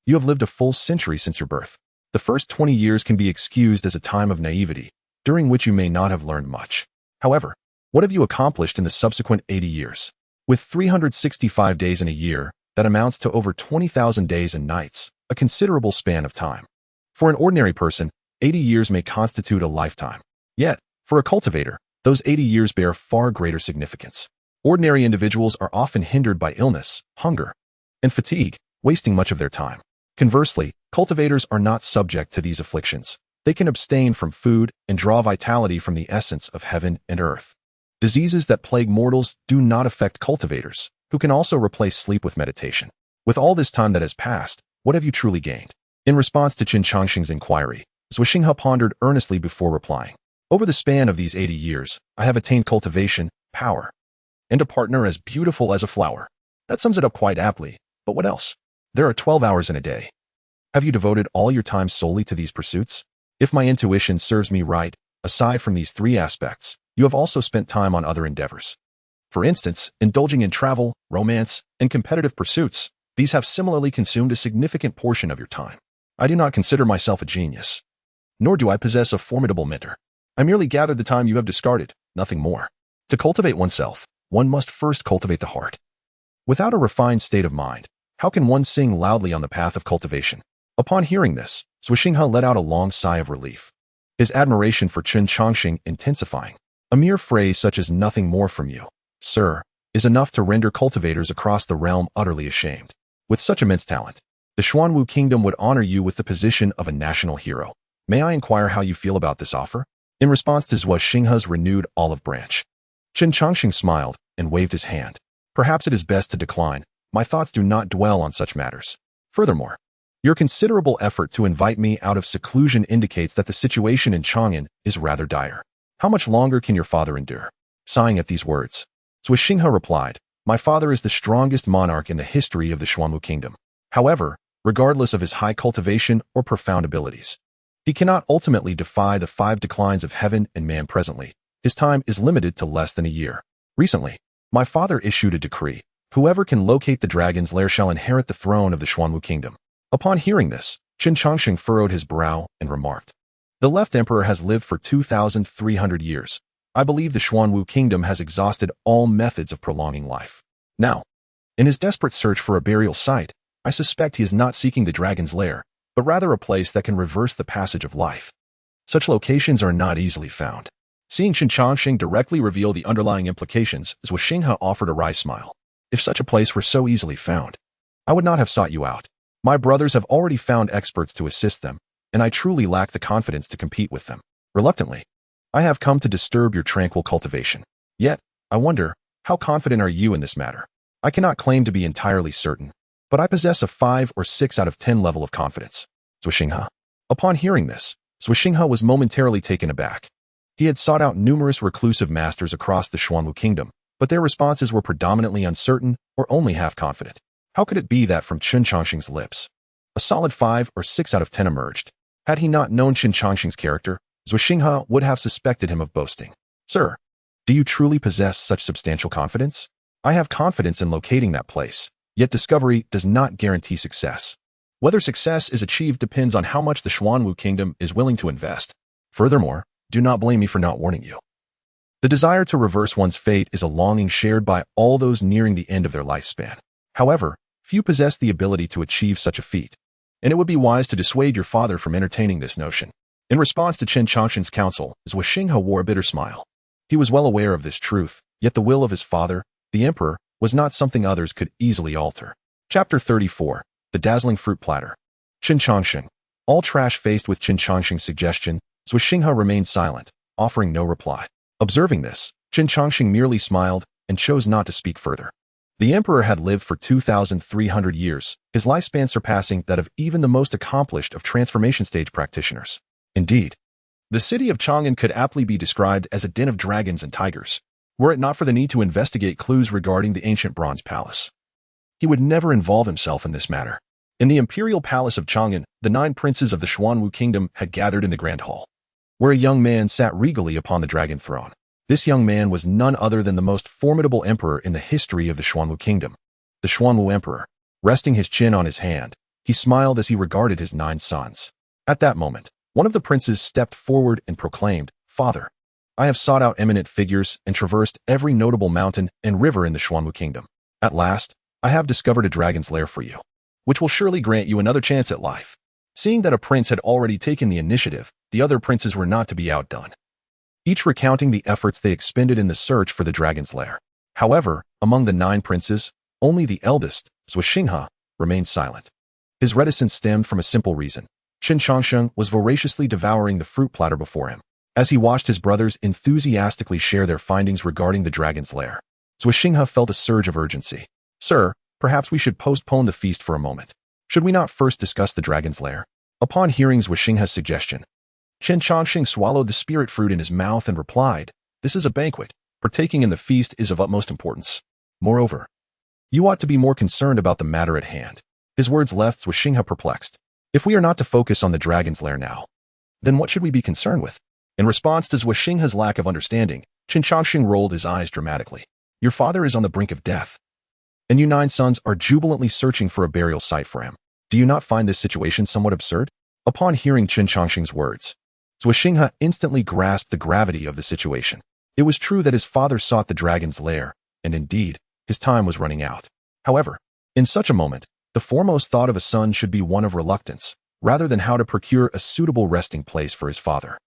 "You have lived a full century since your birth. The first 20 years can be excused as a time of naivety, during which you may not have learned much. However, what have you accomplished in the subsequent 80 years? With 365 days in a year, that amounts to over 20,000 days and nights, a considerable span of time. For an ordinary person, 80 years may constitute a lifetime. Yet, for a cultivator, those 80 years bear far greater significance. Ordinary individuals are often hindered by illness, hunger, and fatigue, wasting much of their time. Conversely, cultivators are not subject to these afflictions. They can abstain from food and draw vitality from the essence of heaven and earth. Diseases that plague mortals do not affect cultivators, who can also replace sleep with meditation. With all this time that has passed, what have you truly gained?" In response to Chen Changsheng's inquiry, xianxia pondered earnestly before replying, "Over the span of these 80 years, I have attained cultivation, power, and a partner as beautiful as a flower." That sums it up quite aptly, but what else? There are 12 hours in a day. Have you devoted all your time solely to these pursuits? If my intuition serves me right, aside from these 3 aspects, you have also spent time on other endeavors. For instance, indulging in travel, romance, and competitive pursuits. These have similarly consumed a significant portion of your time. I do not consider myself a genius, nor do I possess a formidable mentor. I merely gathered the time you have discarded, nothing more. To cultivate oneself, one must first cultivate the heart. Without a refined state of mind, how can one sing loudly on the path of cultivation? Upon hearing this, xianxia let out a long sigh of relief. his admiration for Chen Changsheng intensifying. A mere phrase such as "nothing more from you, sir," is enough to render cultivators across the realm utterly ashamed. With such immense talent, the Xuanwu Kingdom would honor you with the position of a national hero. May I inquire how you feel about this offer? In response to Zhou Xinghe's renewed olive branch, Chen Changsheng smiled and waved his hand. Perhaps it is best to decline. My thoughts do not dwell on such matters. Furthermore, your considerable effort to invite me out of seclusion indicates that the situation in Chang'an is rather dire. How much longer can your father endure? Sighing at these words, Zhou Xinghe replied, "My father is the strongest monarch in the history of the Xuanwu Kingdom. However, regardless of his high cultivation or profound abilities, he cannot ultimately defy the 5 declines of heaven and man presently. His time is limited to less than a year. Recently, my father issued a decree. Whoever can locate the dragon's lair shall inherit the throne of the Xuanwu Kingdom." Upon hearing this, Chen Changsheng furrowed his brow and remarked, "The left emperor has lived for 2,300 years. I believe the Xuanwu Kingdom has exhausted all methods of prolonging life. Now, in his desperate search for a burial site, I suspect he is not seeking the dragon's lair, but rather a place that can reverse the passage of life. Such locations are not easily found." Seeing Chen Changsheng directly reveal the underlying implications, Zhou Xinghe offered a wry smile. "If such a place were so easily found, I would not have sought you out. My brothers have already found experts to assist them, and I truly lack the confidence to compete with them. Reluctantly, I have come to disturb your tranquil cultivation. Yet, I wonder, how confident are you in this matter? I cannot claim to be entirely certain, but I possess a 5 or 6 out of 10 level of confidence." Zhou Xinghe. Upon hearing this, Zhou Xinghe was momentarily taken aback. He had sought out numerous reclusive masters across the Xuanwu Kingdom, but their responses were predominantly uncertain or only half confident. How could it be that from Chen Changsheng's lips, a solid 5 or 6 out of 10 emerged? Had he not known Chen Changsheng's character, Zhou Xinghe would have suspected him of boasting. "Sir, do you truly possess such substantial confidence?" "I have confidence in locating that place, yet discovery does not guarantee success. Whether success is achieved depends on how much the Xuanwu Kingdom is willing to invest. Furthermore, do not blame me for not warning you. The desire to reverse one's fate is a longing shared by all those nearing the end of their lifespan. However, few possess the ability to achieve such a feat, and it would be wise to dissuade your father from entertaining this notion." In response to Chen Changsheng's counsel, Zhou Xinghe wore a bitter smile. He was well aware of this truth, yet the will of his father, the emperor, was not something others could easily alter. Chapter 34. The Dazzling Fruit Platter. Chen Changsheng. All trash faced with Chen Changsheng's suggestion, Zhou Xinghe remained silent, offering no reply. Observing this, Chen Changsheng merely smiled and chose not to speak further. The emperor had lived for 2,300 years, his lifespan surpassing that of even the most accomplished of transformation stage practitioners. Indeed, the city of Chang'an could aptly be described as a den of dragons and tigers, were it not for the need to investigate clues regarding the ancient bronze palace. He would never involve himself in this matter. In the imperial palace of Chang'an, the 9 princes of the Xuanwu Kingdom had gathered in the grand hall, where a young man sat regally upon the dragon throne. This young man was none other than the most formidable emperor in the history of the Xuanwu Kingdom. The Xuanwu Emperor, resting his chin on his hand, he smiled as he regarded his 9 sons. At that moment, one of the princes stepped forward and proclaimed, "Father, I have sought out eminent figures and traversed every notable mountain and river in the Xuanwu Kingdom. At last, I have discovered a dragon's lair for you, which will surely grant you another chance at life." Seeing that a prince had already taken the initiative, the other princes were not to be outdone, each recounting the efforts they expended in the search for the dragon's lair. However, among the 9 princes, only the eldest, Zhou Xinghe, remained silent. His reticence stemmed from a simple reason. Chen Changsheng was voraciously devouring the fruit platter before him. As he watched his brothers enthusiastically share their findings regarding the dragon's lair, Zhou Xinghe felt a surge of urgency. "Sir, perhaps we should postpone the feast for a moment. Should we not first discuss the dragon's lair?" Upon hearing Zhou Xinghe's suggestion, Chen Changsheng swallowed the spirit fruit in his mouth and replied, "This is a banquet. Partaking in the feast is of utmost importance. Moreover, you ought to be more concerned about the matter at hand." His words left Zhou Xinghe perplexed. If we are not to focus on the dragon's lair now, then what should we be concerned with? In response to Zhou Xinghe's lack of understanding, Chen Changsheng rolled his eyes dramatically. "Your father is on the brink of death, and you 9 sons are jubilantly searching for a burial site for him. Do you not find this situation somewhat absurd?" Upon hearing Chen Changsheng's words, Zhou Xinghe instantly grasped the gravity of the situation. It was true that his father sought the dragon's lair, and indeed, his time was running out. However, in such a moment, the foremost thought of a son should be one of reluctance, rather than how to procure a suitable resting place for his father.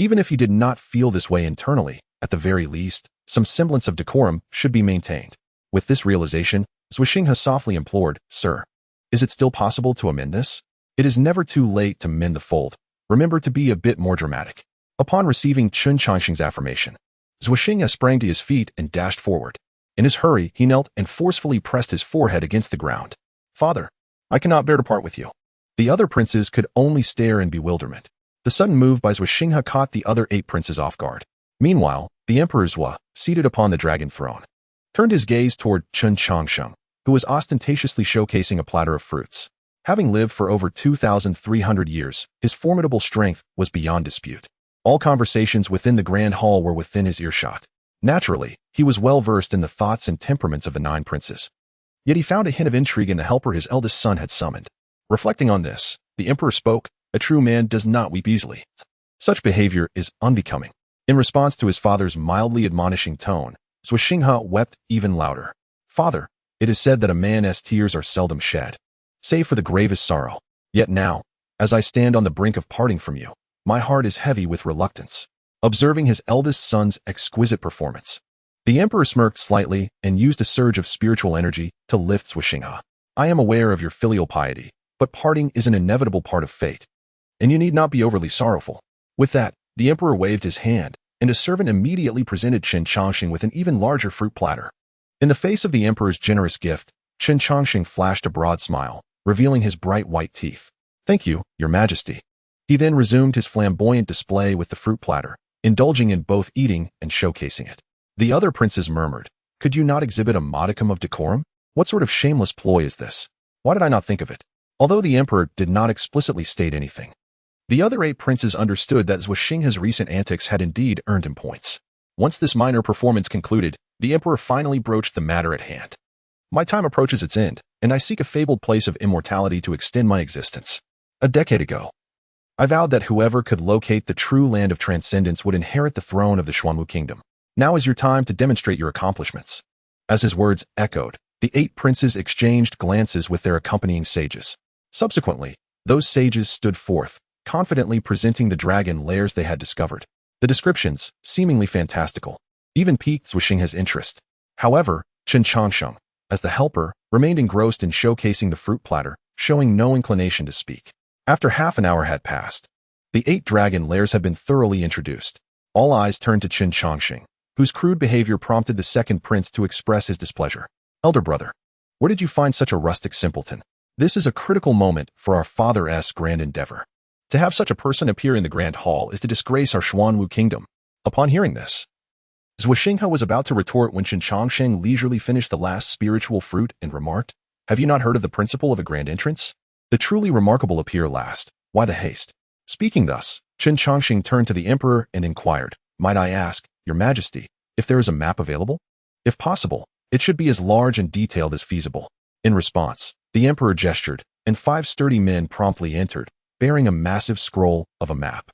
Even if he did not feel this way internally, at the very least, some semblance of decorum should be maintained. With this realization, xianxia softly implored, "Sir, is it still possible to amend this? It is never too late to mend the fold. Remember to be a bit more dramatic." Upon receiving Chen Changsheng's affirmation, xianxia sprang to his feet and dashed forward. In his hurry, he knelt and forcefully pressed his forehead against the ground. "Father, I cannot bear to part with you." The other princes could only stare in bewilderment. The sudden move by xianxia caught the other 8 princes off guard. Meanwhile, the Emperor Zhua, seated upon the dragon throne, turned his gaze toward Chen Changsheng, who was ostentatiously showcasing a platter of fruits. Having lived for over 2,300 years, his formidable strength was beyond dispute. All conversations within the grand hall were within his earshot. Naturally, he was well versed in the thoughts and temperaments of the 9 princes. Yet he found a hint of intrigue in the helper his eldest son had summoned. Reflecting on this, the Emperor spoke, "A true man does not weep easily. Such behavior is unbecoming." In response to his father's mildly admonishing tone, xianxia wept even louder. "Father, it is said that a man's tears are seldom shed, save for the gravest sorrow. Yet now, as I stand on the brink of parting from you, my heart is heavy with reluctance." Observing his eldest son's exquisite performance, the Emperor smirked slightly and used a surge of spiritual energy to lift xianxia. "I am aware of your filial piety, but parting is an inevitable part of fate, and you need not be overly sorrowful." With that, the Emperor waved his hand, and a servant immediately presented Chen Changsheng with an even larger fruit platter. In the face of the Emperor's generous gift, Chen Changsheng flashed a broad smile, revealing his bright white teeth. "Thank you, Your Majesty." He then resumed his flamboyant display with the fruit platter, indulging in both eating and showcasing it. The other princes murmured, "Could you not exhibit a modicum of decorum? What sort of shameless ploy is this? Why did I not think of it?" Although the Emperor did not explicitly state anything, the other 8 princes understood that xianxia's recent antics had indeed earned him points. Once this minor performance concluded, the Emperor finally broached the matter at hand. "My time approaches its end, and I seek a fabled place of immortality to extend my existence. A decade ago, I vowed that whoever could locate the true land of transcendence would inherit the throne of the Xuanwu kingdom. Now is your time to demonstrate your accomplishments." As his words echoed, the 8 princes exchanged glances with their accompanying sages. Subsequently, those sages stood forth, confidently presenting the dragon lairs they had discovered. The descriptions, seemingly fantastical, even piqued xianxia's interest. However, Chen Changsheng, as the helper, remained engrossed in showcasing the fruit platter, showing no inclination to speak. After half an hour had passed, the 8 dragon lairs had been thoroughly introduced. All eyes turned to Chen Changsheng, whose crude behavior prompted the second prince to express his displeasure. "Elder brother, where did you find such a rustic simpleton? This is a critical moment for our father's grand endeavor. To have such a person appear in the grand hall is to disgrace our Xuanwu kingdom." Upon hearing this, xianxia was about to retort when Chen Changsheng leisurely finished the last spiritual fruit and remarked, "Have you not heard of the principle of a grand entrance? The truly remarkable appear last. Why the haste?" Speaking thus, Chen Changsheng turned to the Emperor and inquired, "Might I ask, Your Majesty, if there is a map available? If possible, it should be as large and detailed as feasible." In response, the Emperor gestured, and 5 sturdy men promptly entered, bearing a massive scroll of a map.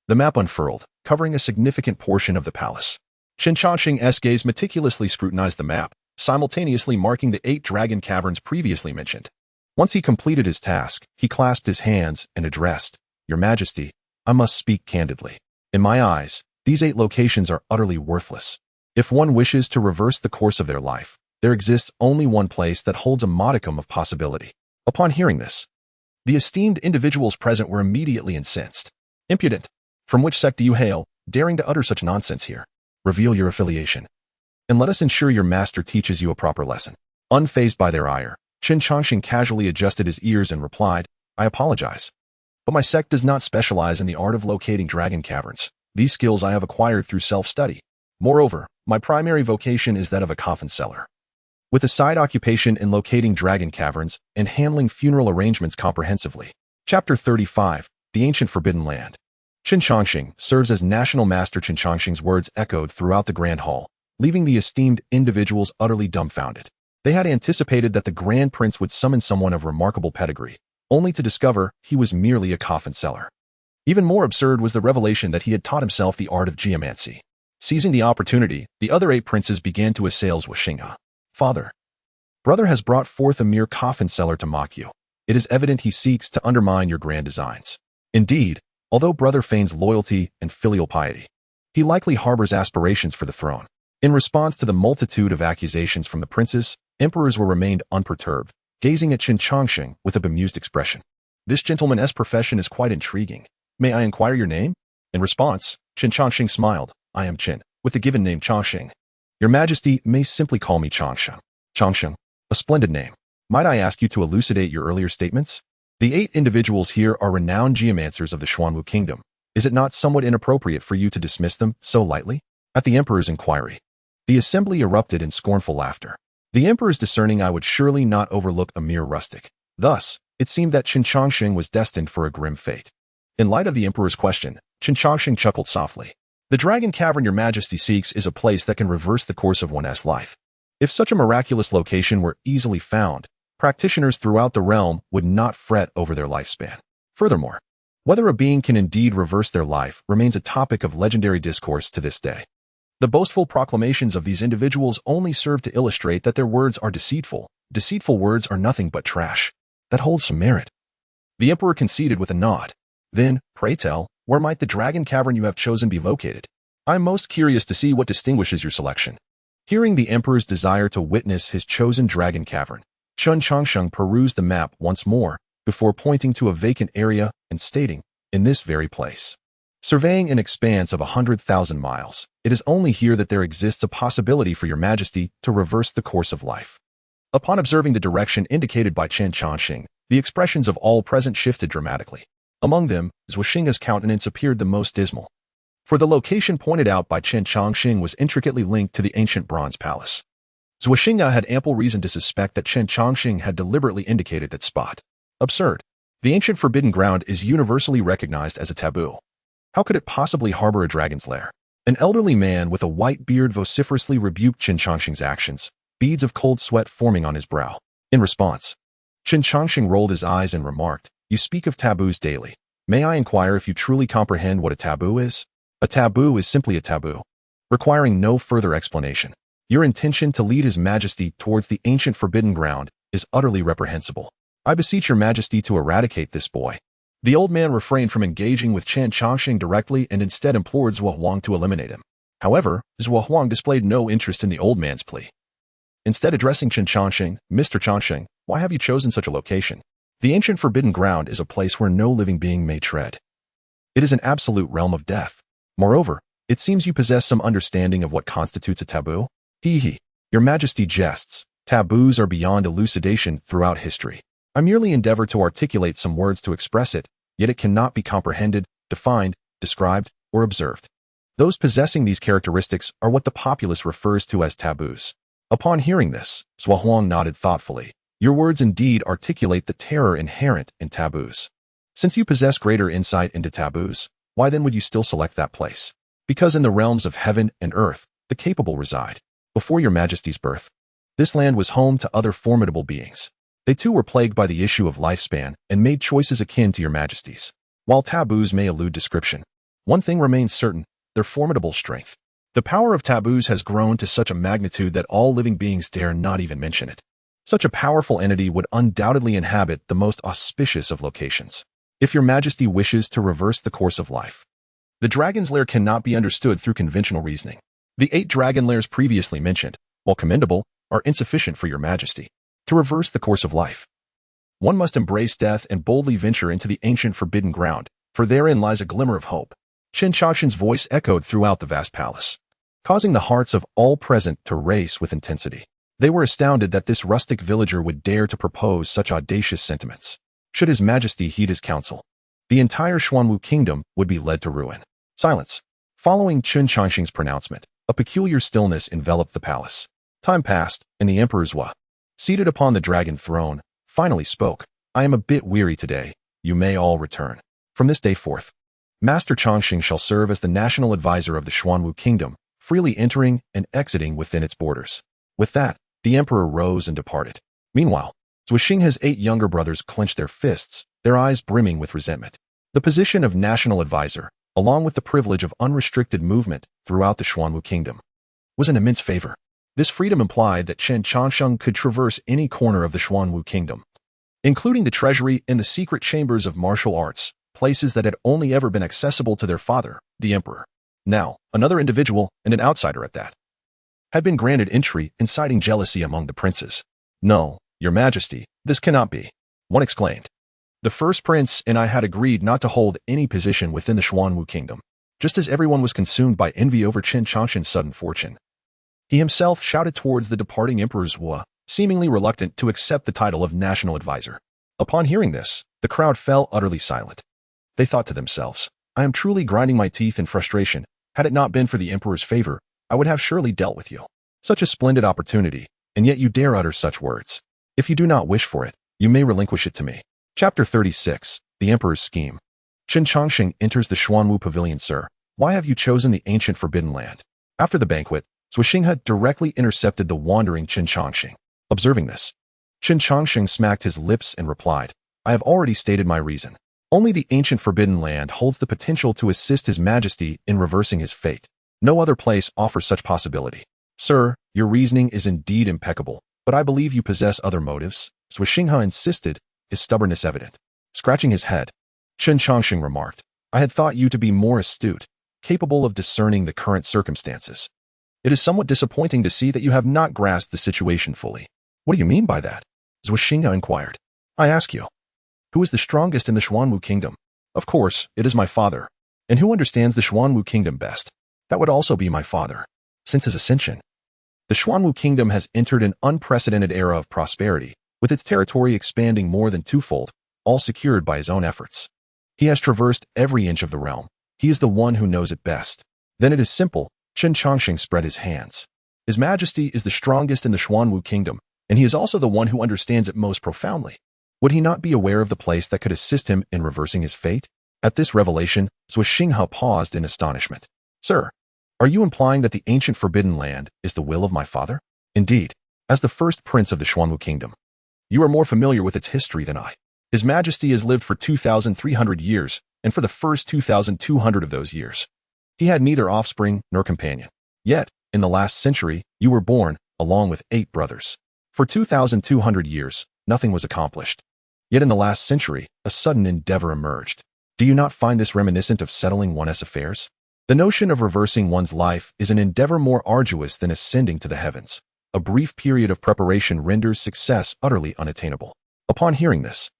The map unfurled, covering a significant portion of the palace. Chen Changsheng's gaze meticulously scrutinized the map, simultaneously marking the 8 dragon caverns previously mentioned. Once he completed his task, he clasped his hands and addressed, "Your Majesty, I must speak candidly. In my eyes, these 8 locations are utterly worthless. If one wishes to reverse the course of their life, there exists only one place that holds a modicum of possibility." Upon hearing this, the esteemed individuals present were immediately incensed. "Impudent! From which sect do you hail, daring to utter such nonsense here? Reveal your affiliation, and let us ensure your master teaches you a proper lesson." Unfazed by their ire, Chen Changsheng casually adjusted his ears and replied, "I apologize, but my sect does not specialize in the art of locating dragon caverns. These skills I have acquired through self-study. Moreover, my primary vocation is that of a coffin seller, with a side occupation in locating dragon caverns and handling funeral arrangements comprehensively." Chapter 35, The Ancient Forbidden Land. Chen Changsheng serves as national master. Chen Changsheng's words echoed throughout the grand hall, leaving the esteemed individuals utterly dumbfounded. They had anticipated that the Grand Prince would summon someone of remarkable pedigree, only to discover he was merely a coffin seller. Even more absurd was the revelation that he had taught himself the art of geomancy. Seizing the opportunity, the other 8 princes began to assail xianxia. "Father, brother has brought forth a mere coffin seller to mock you. It is evident he seeks to undermine your grand designs. Indeed, Although brother feigns loyalty and filial piety, he likely harbors aspirations for the throne. In response to the multitude of accusations from the princes, emperors were remained unperturbed, gazing at Chen Changsheng with a bemused expression. This gentleman's profession is quite intriguing. May I inquire your name? In response, Chen Changsheng smiled. I am Chen, with the given name Changsheng. Your Majesty may simply call me Changsheng. Changsheng, a splendid name. Might I ask you to elucidate your earlier statements? The 8 individuals here are renowned geomancers of the Xuanwu Kingdom. Is it not somewhat inappropriate for you to dismiss them so lightly? At the emperor's inquiry, the assembly erupted in scornful laughter. The emperor's discerning eye would surely not overlook a mere rustic. Thus, it seemed that Chen Changsheng was destined for a grim fate. In light of the emperor's question, Chen Changsheng chuckled softly. The dragon cavern your majesty seeks is a place that can reverse the course of one's life. If such a miraculous location were easily found, practitioners throughout the realm would not fret over their lifespan. Furthermore, whether a being can indeed reverse their life remains a topic of legendary discourse to this day. The boastful proclamations of these individuals only serve to illustrate that their words are deceitful. Deceitful words are nothing but trash. That holds some merit. The emperor conceded with a nod. Then, pray tell, where might the dragon cavern you have chosen be located? I'm most curious to see what distinguishes your selection. Hearing the emperor's desire to witness his chosen dragon cavern, Chen Changsheng perused the map once more before pointing to a vacant area and stating, in this very place. Surveying an expanse of 100,000 miles, it is only here that there exists a possibility for your majesty to reverse the course of life. Upon observing the direction indicated by Chen Changsheng, the expressions of all present shifted dramatically. Among them, Zhuoxinga's countenance appeared the most dismal. For the location pointed out by Chen Changsheng was intricately linked to the ancient bronze palace. Zhuoxinga had ample reason to suspect that Chen Changsheng had deliberately indicated that spot. Absurd. The ancient forbidden ground is universally recognized as a taboo. How could it possibly harbor a dragon's lair? An elderly man with a white beard vociferously rebuked Chen Changsheng's actions, beads of cold sweat forming on his brow. In response, Chen Changsheng rolled his eyes and remarked, You speak of taboos daily. May I inquire if you truly comprehend what a taboo is? A taboo is simply a taboo, requiring no further explanation. Your intention to lead His Majesty towards the ancient forbidden ground is utterly reprehensible. I beseech your Majesty to eradicate this boy. The old man refrained from engaging with Chen Changsheng directly and instead implored Zhuo Huang to eliminate him. However, Zhuo Huang displayed no interest in the old man's plea. Instead addressing Chen Changsheng, Mr. Changsheng, why have you chosen such a location? The ancient forbidden ground is a place where no living being may tread. It is an absolute realm of death. Moreover, it seems you possess some understanding of what constitutes a taboo. Hee. Your Majesty jests. Taboos are beyond elucidation throughout history. I merely endeavor to articulate some words to express it, yet it cannot be comprehended, defined, described, or observed. Those possessing these characteristics are what the populace refers to as taboos. Upon hearing this, Zhuo Huang nodded thoughtfully. Your words indeed articulate the terror inherent in taboos. Since you possess greater insight into taboos, why then would you still select that place? Because in the realms of heaven and earth, the capable reside. Before your Majesty's birth, this land was home to other formidable beings. They too were plagued by the issue of lifespan and made choices akin to your Majesty's. While taboos may elude description, one thing remains certain, their formidable strength. The power of taboos has grown to such a magnitude that all living beings dare not even mention it. Such a powerful entity would undoubtedly inhabit the most auspicious of locations. If your Majesty wishes to reverse the course of life, the dragon's lair cannot be understood through conventional reasoning. The 8 dragon lairs previously mentioned, while commendable, are insufficient for your Majesty. To reverse the course of life, one must embrace death and boldly venture into the ancient forbidden ground, for therein lies a glimmer of hope. Chen Changsheng's voice echoed throughout the vast palace, causing the hearts of all present to race with intensity. They were astounded that this rustic villager would dare to propose such audacious sentiments. Should His Majesty heed his counsel, the entire Xuanwu kingdom would be led to ruin. Silence. Following Chen Changsheng's pronouncement, a peculiar stillness enveloped the palace. Time passed, and the Emperor Zhuo, seated upon the dragon throne, finally spoke. I am a bit weary today. You may all return. From this day forth, Master Changsheng shall serve as the national advisor of the Xuanwu kingdom, freely entering and exiting within its borders. With that, the emperor rose and departed. Meanwhile, Zhuoxinga's 8 younger brothers clenched their fists, their eyes brimming with resentment. The position of national advisor, along with the privilege of unrestricted movement throughout the Xuanwu kingdom, was an immense favor. This freedom implied that Chen Changsheng could traverse any corner of the Xuanwu kingdom, including the treasury and the secret chambers of martial arts, places that had only ever been accessible to their father, the emperor. Now, another individual, and an outsider at that, had been granted entry, inciting jealousy among the princes. "No, your majesty, this cannot be," one exclaimed. "The first prince and I had agreed not to hold any position within the Xuanwu kingdom," just as everyone was consumed by envy over Chen Changsheng's sudden fortune. He himself shouted towards the departing emperor's Wu, seemingly reluctant to accept the title of national advisor. Upon hearing this, the crowd fell utterly silent. They thought to themselves, "I am truly grinding my teeth in frustration. Had it not been for the emperor's favor, I would have surely dealt with you. Such a splendid opportunity, and yet you dare utter such words. If you do not wish for it, you may relinquish it to me." Chapter 36, The Emperor's Scheme. Chen Changsheng enters the Xuanwu Pavilion. "Sir, why have you chosen the ancient Forbidden Land?" After the banquet, xianxia directly intercepted the wandering Chen Changsheng. Observing this, Chen Changsheng smacked his lips and replied, "I have already stated my reason. Only the ancient Forbidden Land holds the potential to assist His Majesty in reversing his fate. No other place offers such possibility. Sir, your reasoning is indeed impeccable, but I believe you possess other motives," xianxia insisted, his stubbornness evident. Scratching his head, Chen Changsheng remarked, "I had thought you to be more astute, capable of discerning the current circumstances. It is somewhat disappointing to see that you have not grasped the situation fully." "What do you mean by that?" xianxia inquired. "I ask you, who is the strongest in the Xuanwu kingdom?" "Of course, it is my father. And who understands the Xuanwu kingdom best?" "That would also be my father. Since his ascension, the Xuanwu kingdom has entered an unprecedented era of prosperity, with its territory expanding more than twofold, all secured by his own efforts. He has traversed every inch of the realm. He is the one who knows it best." "Then it is simple." Chen Changsheng spread his hands. "His Majesty is the strongest in the Xuanwu kingdom, and he is also the one who understands it most profoundly. Would he not be aware of the place that could assist him in reversing his fate?" At this revelation, xianxia paused in astonishment. "Sir, are you implying that the ancient Forbidden Land is the will of my father?" "Indeed, as the first prince of the Xuanwu kingdom. You are more familiar with its history than I. His Majesty has lived for 2,300 years, and for the first 2,200 of those years, he had neither offspring nor companion. Yet, in the last century, you were born, along with 8 brothers. For 2,200 years, nothing was accomplished. Yet in the last century, a sudden endeavor emerged. Do you not find this reminiscent of settling one's affairs? The notion of reversing one's life is an endeavor more arduous than ascending to the heavens. A brief period of preparation renders success utterly unattainable." Upon hearing this,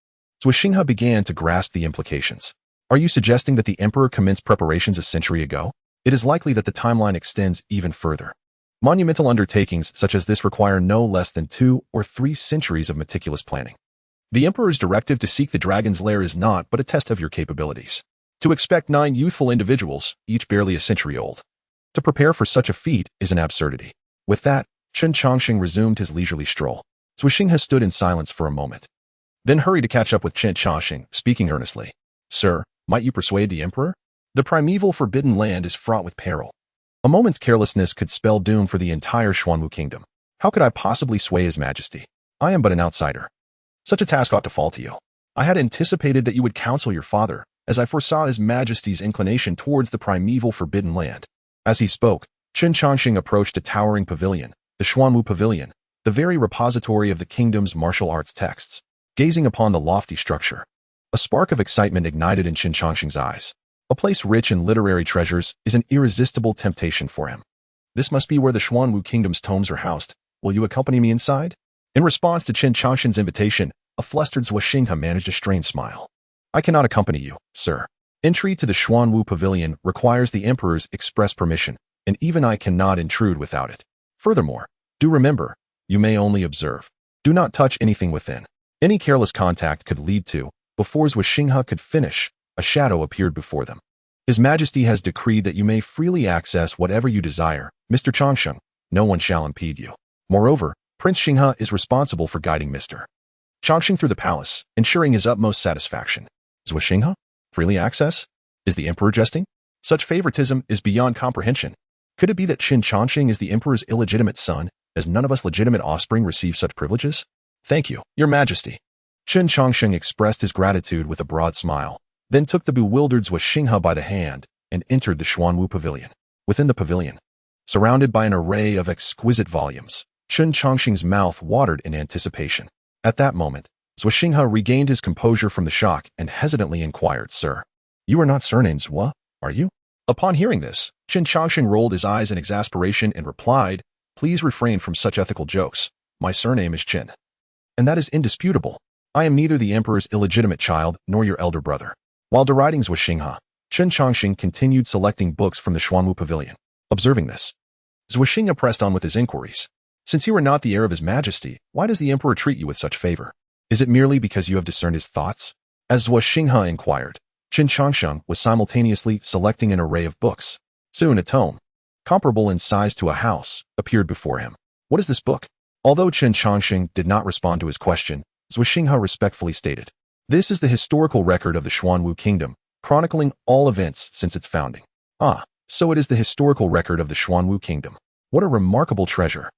xianxia began to grasp the implications. "Are you suggesting that the emperor commenced preparations a century ago? It is likely that the timeline extends even further. Monumental undertakings such as this require no less than 2 or 3 centuries of meticulous planning. The emperor's directive to seek the dragon's lair is not but a test of your capabilities. To expect 9 youthful individuals, each barely a century old, to prepare for such a feat is an absurdity." With that, Chen Changsheng resumed his leisurely stroll. xianxia stood in silence for a moment, then hurried to catch up with Chen Changsheng, speaking earnestly. "Sir, might you persuade the emperor? The primeval Forbidden Land is fraught with peril. A moment's carelessness could spell doom for the entire Xuanwu kingdom. How could I possibly sway His Majesty? I am but an outsider. Such a task ought to fall to you. I had anticipated that you would counsel your father, as I foresaw His Majesty's inclination towards the primeval Forbidden Land." As he spoke, Chen Changsheng approached a towering pavilion, the Xuanwu Pavilion, the very repository of the kingdom's martial arts texts. Gazing upon the lofty structure, a spark of excitement ignited in Chen Changsheng's eyes. A place rich in literary treasures is an irresistible temptation for him. "This must be where the Xuanwu kingdom's tomes are housed. Will you accompany me inside?" In response to Chen Changsheng's invitation, a flustered xianxia managed a strained smile. "I cannot accompany you, sir. Entry to the Xuanwu Pavilion requires the emperor's express permission, and even I cannot intrude without it. Furthermore, do remember, you may only observe. Do not touch anything within. Any careless contact could lead to..." Before xianxia could finish, a shadow appeared before them. "His Majesty has decreed that you may freely access whatever you desire, Mr. Changsheng. No one shall impede you. Moreover, Prince xianxia is responsible for guiding Mr. Changsheng through the palace, ensuring his utmost satisfaction." "xianxia? Freely access? Is the emperor jesting? Such favoritism is beyond comprehension. Could it be that Chen Changsheng is the emperor's illegitimate son, as none of us legitimate offspring receive such privileges?" "Thank you, Your Majesty." Chen Changsheng expressed his gratitude with a broad smile, then took the bewildered xianxia by the hand and entered the Xuanwu Pavilion. Within the pavilion, surrounded by an array of exquisite volumes, Chen Changsheng's mouth watered in anticipation. At that moment, Zhuo Xinghe regained his composure from the shock and hesitantly inquired, "Sir, you are not surnamed Zhuo, are you?" Upon hearing this, Chen Changsheng rolled his eyes in exasperation and replied, "Please refrain from such ethical jokes. My surname is Chen. And that is indisputable. I am neither the emperor's illegitimate child nor your elder brother." While deriding Zhuo Xinghe, Chen Changsheng continued selecting books from the Xuanwu Pavilion. Observing this, Zhuo Xinghe pressed on with his inquiries. "Since you are not the heir of his majesty, why does the emperor treat you with such favor? Is it merely because you have discerned his thoughts?" As Zhuo Xinghe inquired, Chen Changsheng was simultaneously selecting an array of books. Soon a tome, comparable in size to a house, appeared before him. "What is this book?" Although Chen Changsheng did not respond to his question, Zhuo Xinghe respectfully stated, "This is the historical record of the Xuanwu Kingdom, chronicling all events since its founding." "Ah, so it is the historical record of the Xuanwu Kingdom. What a remarkable treasure."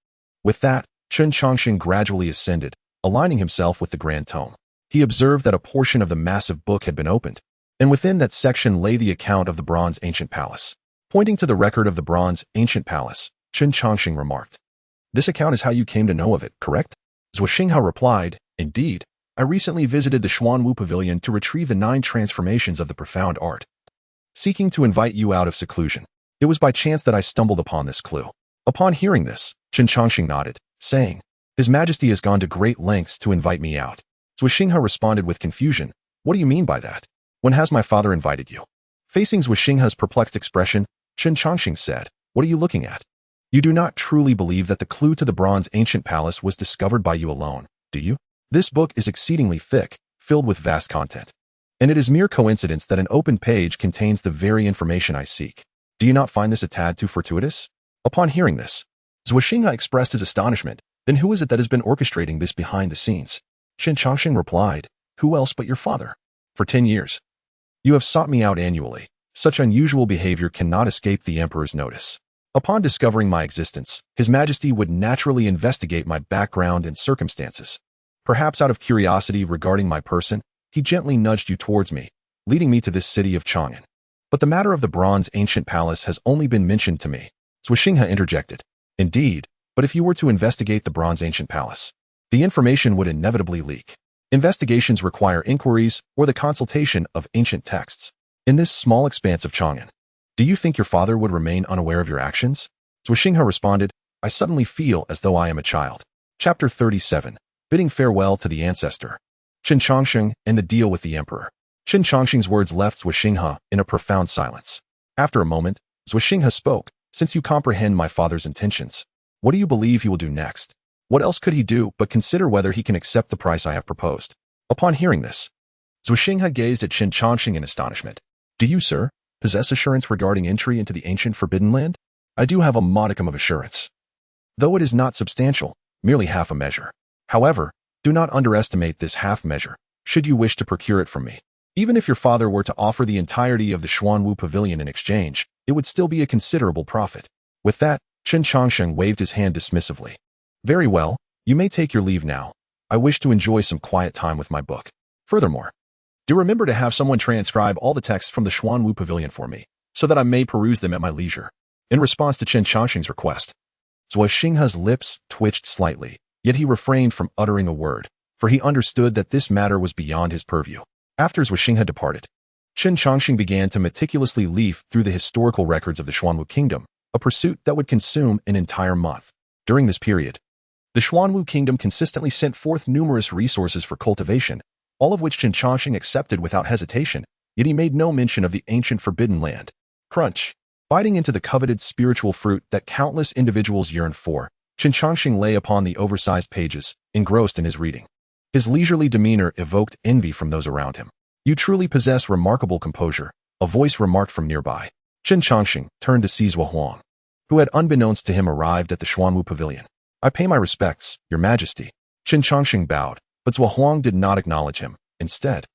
With that, Chen Changsheng gradually ascended, aligning himself with the grand tome. He observed that a portion of the massive book had been opened, and within that section lay the account of the Bronze Ancient Palace. Pointing to the record of the Bronze Ancient Palace, Chen Changsheng remarked, "This account is how you came to know of it, correct?" Zhuo Xinghe replied, "Indeed. I recently visited the Xuanwu Pavilion to retrieve the 9 transformations of the profound art, seeking to invite you out of seclusion. It was by chance that I stumbled upon this clue." Upon hearing this, Chen Changsheng nodded, saying, "His Majesty has gone to great lengths to invite me out." Zhuo Xinghe responded with confusion, "What do you mean by that? When has my father invited you?" Facing Zhuo Xinghe's perplexed expression, Chen Changsheng said, "What are you looking at? You do not truly believe that the clue to the Bronze Ancient Palace was discovered by you alone, do you? This book is exceedingly thick, filled with vast content. And it is mere coincidence that an open page contains the very information I seek. Do you not find this a tad too fortuitous?" Upon hearing this, Zhuo Xinghe expressed his astonishment. "Then who is it that has been orchestrating this behind the scenes?" Chen Changsheng replied, "Who else but your father? For 10 years. You have sought me out annually. Such unusual behavior cannot escape the emperor's notice. Upon discovering my existence, His Majesty would naturally investigate my background and circumstances. Perhaps out of curiosity regarding my person, he gently nudged you towards me, leading me to this city of Chang'an. But the matter of the Bronze Ancient Palace has only been mentioned to me." Zhuo Xinghe interjected, "Indeed, but if you were to investigate the Bronze Ancient Palace, the information would inevitably leak. Investigations require inquiries or the consultation of ancient texts. In this small expanse of Chang'an, do you think your father would remain unaware of your actions?" Zhuo Xinghe responded, "I suddenly feel as though I am a child." Chapter 37, Bidding Farewell to the Ancestor. Chen Changsheng and the Deal with the Emperor. Chen Changsheng's words left Zhuo Xinghe in a profound silence. After a moment, Zhuo Xinghe spoke, "Since you comprehend my father's intentions, what do you believe he will do next? What else could he do but consider whether he can accept the price I have proposed?" Upon hearing this, Zhuo Xinghe gazed at Chen Changsheng in astonishment. "Do you, sir, possess assurance regarding entry into the ancient Forbidden Land?" "I do have a modicum of assurance, though it is not substantial, merely half a measure. However, do not underestimate this half measure, should you wish to procure it from me. Even if your father were to offer the entirety of the Xuanwu Pavilion in exchange, it would still be a considerable profit." With that, Chen Changsheng waved his hand dismissively. "Very well, you may take your leave now. I wish to enjoy some quiet time with my book. Furthermore, do remember to have someone transcribe all the texts from the Xuanwu Pavilion for me, so that I may peruse them at my leisure." In response to Chen Changsheng's request, Zhuo Xinghe's lips twitched slightly, yet he refrained from uttering a word, for he understood that this matter was beyond his purview. After Zhuo Xinghe departed, Chen Changsheng began to meticulously leaf through the historical records of the Xuanwu Kingdom, a pursuit that would consume an entire month. During this period, the Xuanwu Kingdom consistently sent forth numerous resources for cultivation, all of which Chen Changsheng accepted without hesitation, yet he made no mention of the ancient Forbidden Land. Crunch. Biting into the coveted spiritual fruit that countless individuals yearned for, Chen Changsheng lay upon the oversized pages, engrossed in his reading. His leisurely demeanor evoked envy from those around him. "You truly possess remarkable composure," a voice remarked from nearby. Chen Changsheng turned to see Zhuo Huang, who had unbeknownst to him arrived at the Xuanwu Pavilion. "I pay my respects, Your Majesty." Chen Changsheng bowed, but Zhuo Huang did not acknowledge him. Instead,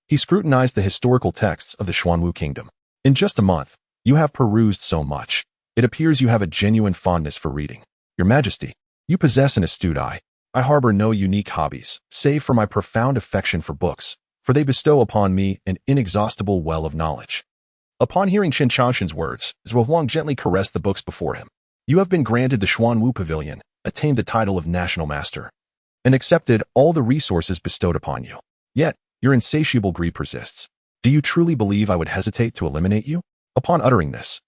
he scrutinized the historical texts of the Xuanwu Kingdom. "In just a month, you have perused so much. It appears you have a genuine fondness for reading. Your Majesty, you possess an astute eye. I harbor no unique hobbies, save for my profound affection for books, for they bestow upon me an inexhaustible well of knowledge." Upon hearing Chen Changsheng's words, Zhuo Huang gently caressed the books before him. "You have been granted the Xuanwu Pavilion, attained the title of National Master. and accepted all the resources bestowed upon you. Yet, your insatiable greed persists. Do you truly believe I would hesitate to eliminate you? Upon uttering this,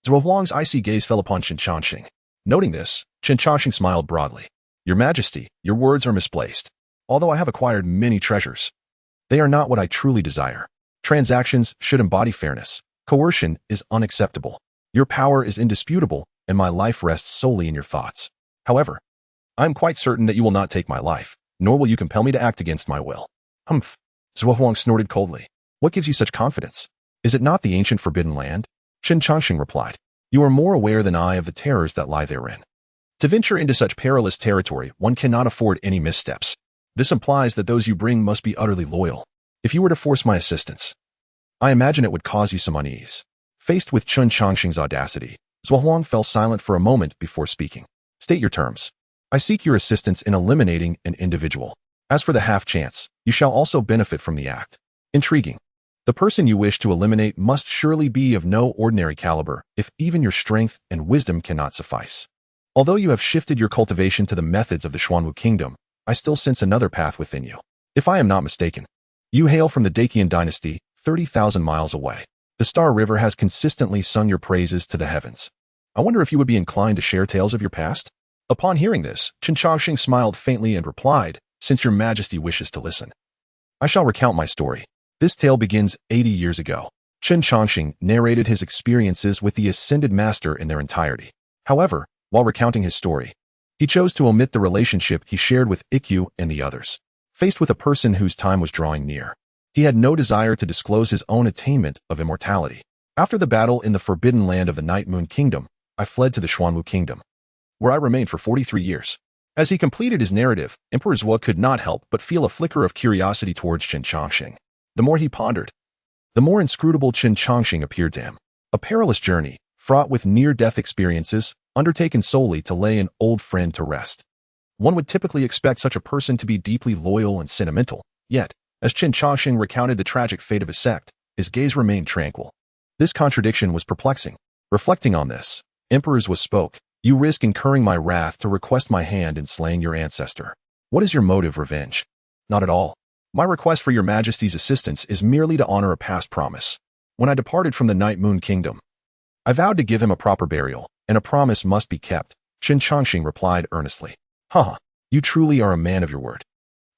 Zhuo Huang's icy gaze fell upon Chen Changsheng. Noting this, Chen Changsheng smiled broadly. Your Majesty, your words are misplaced. Although I have acquired many treasures, they are not what I truly desire. Transactions should embody fairness. Coercion is unacceptable. Your power is indisputable, and my life rests solely in your thoughts. However, I am quite certain that you will not take my life, nor will you compel me to act against my will. Humph. Zhuo Huang snorted coldly. What gives you such confidence? Is it not the ancient forbidden land? Chen Changsheng replied. You are more aware than I of the terrors that lie therein. To venture into such perilous territory, one cannot afford any missteps. This implies that those you bring must be utterly loyal. If you were to force my assistance, I imagine it would cause you some unease. Faced with Chen Changsheng's audacity, Zhuo Huang fell silent for a moment before speaking. State your terms. I seek your assistance in eliminating an individual. As for the half chance, you shall also benefit from the act. Intriguing. The person you wish to eliminate must surely be of no ordinary caliber, if even your strength and wisdom cannot suffice. Although you have shifted your cultivation to the methods of the Xuanwu Kingdom, I still sense another path within you. If I am not mistaken, you hail from the Decaying dynasty, 30,000 miles away. The Star River has consistently sung your praises to the heavens. I wonder if you would be inclined to share tales of your past? Upon hearing this, Chen Changsheng smiled faintly and replied, Since your Majesty wishes to listen, I shall recount my story. This tale begins 80 years ago. Chen Changsheng narrated his experiences with the Ascended Master in their entirety. However, while recounting his story, he chose to omit the relationship he shared with Ikkyu and the others. Faced with a person whose time was drawing near, he had no desire to disclose his own attainment of immortality. After the battle in the forbidden land of the Night Moon Kingdom, I fled to the Xuanwu Kingdom, where I remained for 43 years. As he completed his narrative, Emperor Zhuo could not help but feel a flicker of curiosity towards Chen Changsheng. The more he pondered, the more inscrutable Chen Changsheng appeared to him. A perilous journey, fraught with near-death experiences, undertaken solely to lay an old friend to rest. One would typically expect such a person to be deeply loyal and sentimental, yet, as Chen Changsheng recounted the tragic fate of his sect, his gaze remained tranquil. This contradiction was perplexing. Reflecting on this, Emperor Zhuo spoke. You risk incurring my wrath to request my hand in slaying your ancestor. What is your motive, revenge? Not at all. My request for your Majesty's assistance is merely to honor a past promise. When I departed from the Night Moon Kingdom, I vowed to give him a proper burial, and a promise must be kept, Chen Changsheng replied earnestly. Haha, you truly are a man of your word.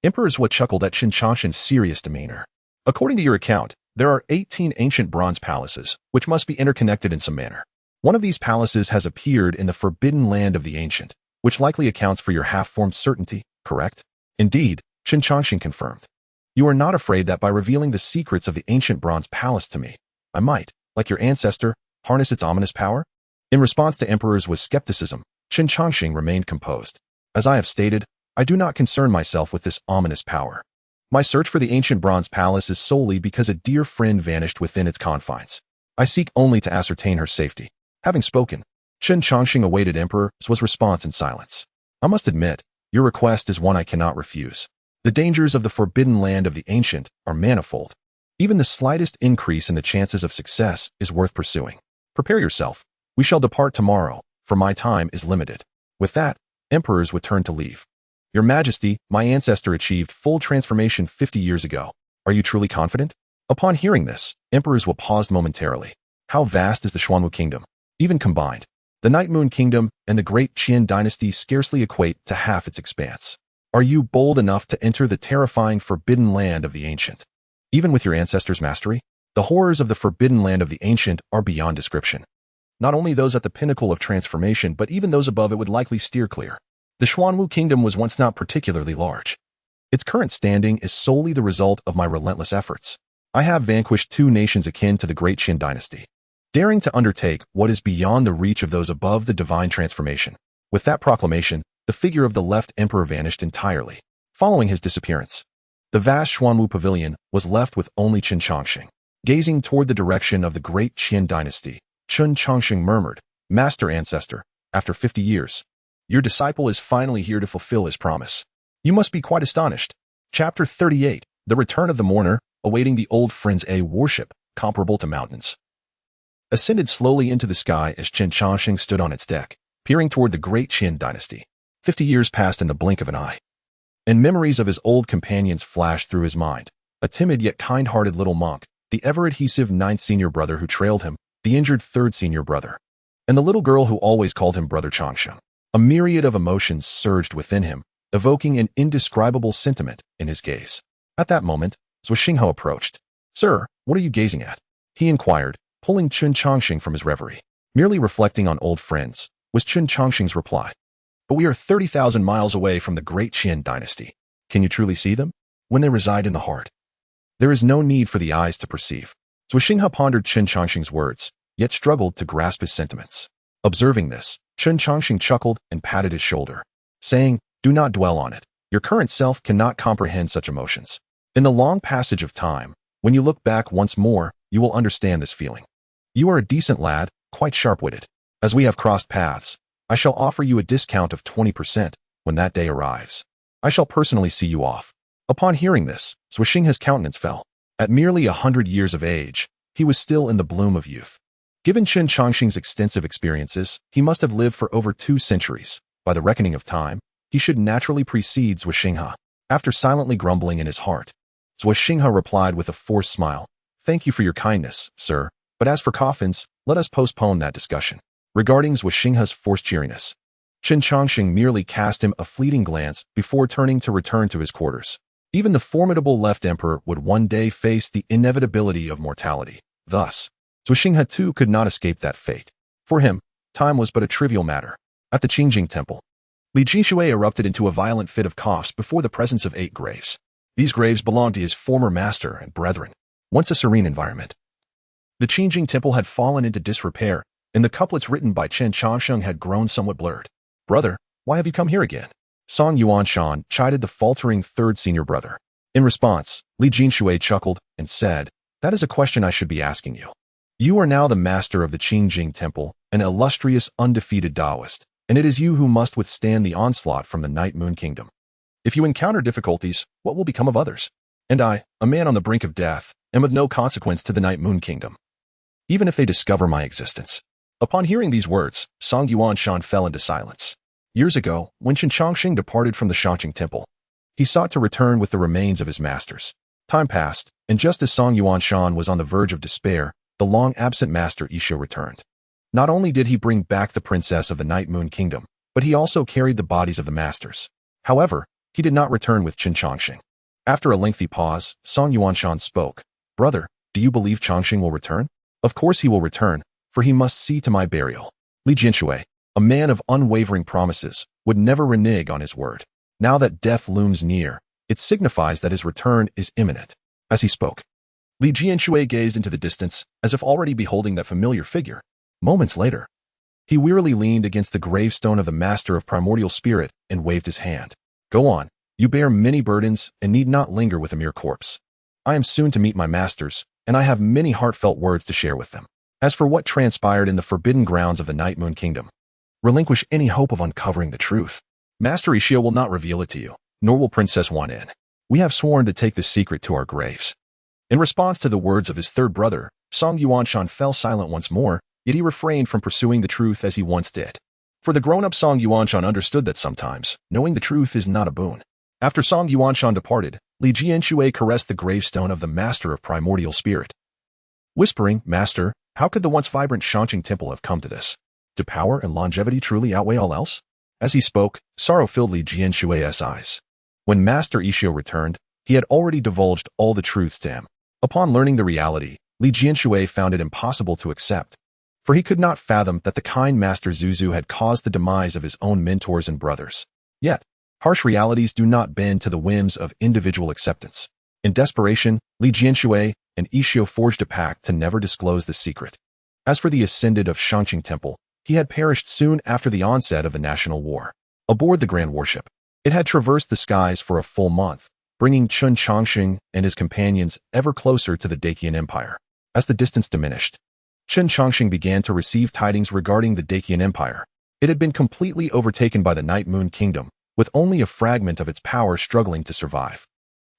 Emperor Zhuo chuckled at Chen Changsheng's serious demeanor. According to your account, there are 18 ancient bronze palaces, which must be interconnected in some manner. One of these palaces has appeared in the forbidden land of the ancient, which likely accounts for your half-formed certainty, correct? Indeed, Chen Changsheng confirmed. You are not afraid that by revealing the secrets of the ancient bronze palace to me, I might, like your ancestor, harness its ominous power? In response to Emperor Zhuo's skepticism, Chen Changsheng remained composed. As I have stated, I do not concern myself with this ominous power. My search for the ancient bronze palace is solely because a dear friend vanished within its confines. I seek only to ascertain her safety. Having spoken, Chen Changsheng awaited Emperor Zhuo's response in silence. I must admit, your request is one I cannot refuse. The dangers of the forbidden land of the ancient are manifold. Even the slightest increase in the chances of success is worth pursuing. Prepare yourself. We shall depart tomorrow, for my time is limited. With that, emperors would turn to leave. Your Majesty, my ancestor achieved full transformation 50 years ago. Are you truly confident? Upon hearing this, emperors will pause momentarily. How vast is the Xuanwu Kingdom? Even combined, the Night Moon Kingdom and the Great Qian Dynasty scarcely equate to half its expanse. Are you bold enough to enter the terrifying forbidden land of the ancient? Even with your ancestors' mastery, the horrors of the forbidden land of the ancient are beyond description. Not only those at the pinnacle of transformation, but even those above it would likely steer clear. The Xuanwu Kingdom was once not particularly large. Its current standing is solely the result of my relentless efforts. I have vanquished 2 nations akin to the Great Qian Dynasty, daring to undertake what is beyond the reach of those above the divine transformation. With that proclamation, the figure of the left emperor vanished entirely. Following his disappearance, the vast Xuanwu Pavilion was left with only Chen Changsheng. Gazing toward the direction of the Great Qian Dynasty, Chen Changsheng murmured, Master Ancestor, after 50 years, your disciple is finally here to fulfill his promise. You must be quite astonished. Chapter 38, The Return of the Mourner, awaiting the old friend's worship, comparable to mountains, ascended slowly into the sky as Chen Changsheng stood on its deck, peering toward the Great Qian Dynasty. 50 years passed in the blink of an eye. and memories of his old companions flashed through his mind. A timid yet kind-hearted little monk, the ever-adhesive ninth senior brother who trailed him, the injured third senior brother, and the little girl who always called him Brother Changsheng. A myriad of emotions surged within him, evoking an indescribable sentiment in his gaze. At that moment, Xianxia approached. "Sir, what are you gazing at?" he inquired, pulling Chen Changsheng from his reverie. "Merely reflecting on old friends," was Chen Changsheng's reply. "But we are 30,000 miles away from the great Qian dynasty. Can you truly see them? When they reside in the heart, there is no need for the eyes to perceive." Xianxia pondered Chen Changsheng's words, yet struggled to grasp his sentiments. Observing this, Chen Changsheng chuckled and patted his shoulder, saying, "Do not dwell on it. Your current self cannot comprehend such emotions. In the long passage of time, when you look back once more, you will understand this feeling. You are a decent lad, quite sharp-witted. As we have crossed paths, I shall offer you a discount of 20% when that day arrives. I shall personally see you off." Upon hearing this, Xianxia's countenance fell. At merely 100 years of age, he was still in the bloom of youth. Given Chen Changsheng's extensive experiences, he must have lived for over 2 centuries. By the reckoning of time, he should naturally precede Xianxia. After silently grumbling in his heart, Xianxia replied with a forced smile, "Thank you for your kindness, sir, but as for coffins, let us postpone that discussion." Regarding Xianxia's forced cheeriness, Chen Changsheng merely cast him a fleeting glance before turning to return to his quarters. Even the formidable left emperor would one day face the inevitability of mortality. Thus, Xianxia too could not escape that fate. For him, time was but a trivial matter. At the Qingjing temple, Li Jinshui erupted into a violent fit of coughs before the presence of 8 graves. These graves belonged to his former master and brethren. Once a serene environment, the Qingjing temple had fallen into disrepair, and the couplets written by Chen Changsheng had grown somewhat blurred. "Brother, why have you come here again?" Song Yuanshan chided the faltering third senior brother. In response, Li Jinshui chuckled and said, "That is a question I should be asking you. You are now the master of the Qingjing temple, an illustrious undefeated Taoist, and it is you who must withstand the onslaught from the Night Moon Kingdom. If you encounter difficulties, what will become of others? And I, a man on the brink of death, am of no consequence to the Night Moon Kingdom, even if they discover my existence." Upon hearing these words, Song Yuanshan fell into silence. Years ago, when Chen Changsheng departed from the Xianxia temple, he sought to return with the remains of his masters. Time passed, and just as Song Yuanshan was on the verge of despair, the long-absent master Ixia returned. Not only did he bring back the princess of the Night Moon Kingdom, but he also carried the bodies of the masters. However, he did not return with Chen Changsheng. After a lengthy pause, Song Yuanshan spoke. "Brother, do you believe Changsheng will return?" "Of course he will return, for he must see to my burial." Li Jinshui, a man of unwavering promises, would never renege on his word. Now that death looms near, it signifies that his return is imminent. As he spoke, Li Jinshui gazed into the distance, as if already beholding that familiar figure. Moments later, he wearily leaned against the gravestone of the master of primordial spirit and waved his hand. "Go on, you bear many burdens and need not linger with a mere corpse. I am soon to meet my masters, and I have many heartfelt words to share with them. As for what transpired in the forbidden grounds of the Night Moon Kingdom, relinquish any hope of uncovering the truth. Master Ixia will not reveal it to you, nor will Princess Wan In. We have sworn to take the secret to our graves." In response to the words of his third brother, Song Yuanshan fell silent once more, yet he refrained from pursuing the truth as he once did. For the grown-up Song Yuanshan understood that sometimes, knowing the truth is not a boon. After Song Yuanshan departed, Li Jinshui caressed the gravestone of the master of primordial spirit, whispering, "Master, how could the once vibrant Xianxia temple have come to this? Do power and longevity truly outweigh all else?" As he spoke, sorrow filled Li Jinshui's eyes. When Master Ixia returned, he had already divulged all the truths to him. Upon learning the reality, Li Jinshui found it impossible to accept, for he could not fathom that the kind Master Zuzu had caused the demise of his own mentors and brothers. Yet, harsh realities do not bend to the whims of individual acceptance. In desperation, Li Jinshui and Ixia forged a pact to never disclose the secret. As for the ascendant of Xianxia Temple, he had perished soon after the onset of the national war. Aboard the grand warship, it had traversed the skies for a full month, bringing Chen Changsheng and his companions ever closer to the Decaying Empire. As the distance diminished, Chen Changsheng began to receive tidings regarding the Decaying Empire. It had been completely overtaken by the Night Moon Kingdom, with only a fragment of its power struggling to survive.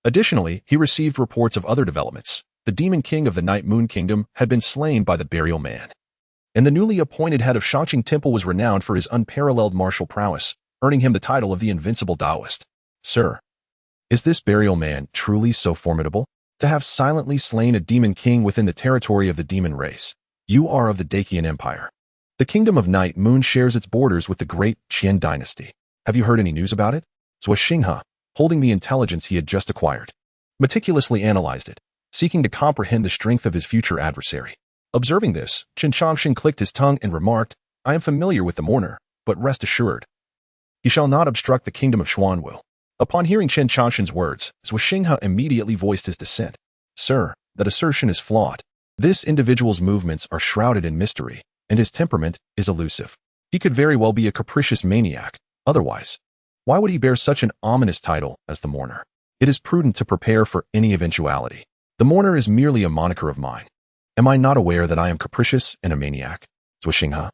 Additionally, he received reports of other developments. The Demon King of the Night Moon Kingdom had been slain by the Burial Man, and the newly appointed head of Xianxia Temple was renowned for his unparalleled martial prowess, earning him the title of the Invincible Taoist. "Sir, Is this burial man truly so formidable? To have silently slain a demon king within the territory of the demon race. You are of the Decaying Empire. The kingdom of Night Moon shares its borders with the great Qian dynasty. Have you heard any news about it? Xianxia, holding the intelligence he had just acquired, meticulously analyzed it, seeking to comprehend the strength of his future adversary. Observing this, Chen Changsheng clicked his tongue and remarked, I am familiar with the mourner, but rest assured, he shall not obstruct the kingdom of Xuanwu. Upon hearing Chen Changsheng's words, Xianxia immediately voiced his dissent. Sir, that assertion is flawed. This individual's movements are shrouded in mystery, and his temperament is elusive. He could very well be a capricious maniac. Otherwise, why would he bear such an ominous title as the mourner? It is prudent to prepare for any eventuality. The mourner is merely a moniker of mine. Am I not aware that I am capricious and a maniac? Xianxia.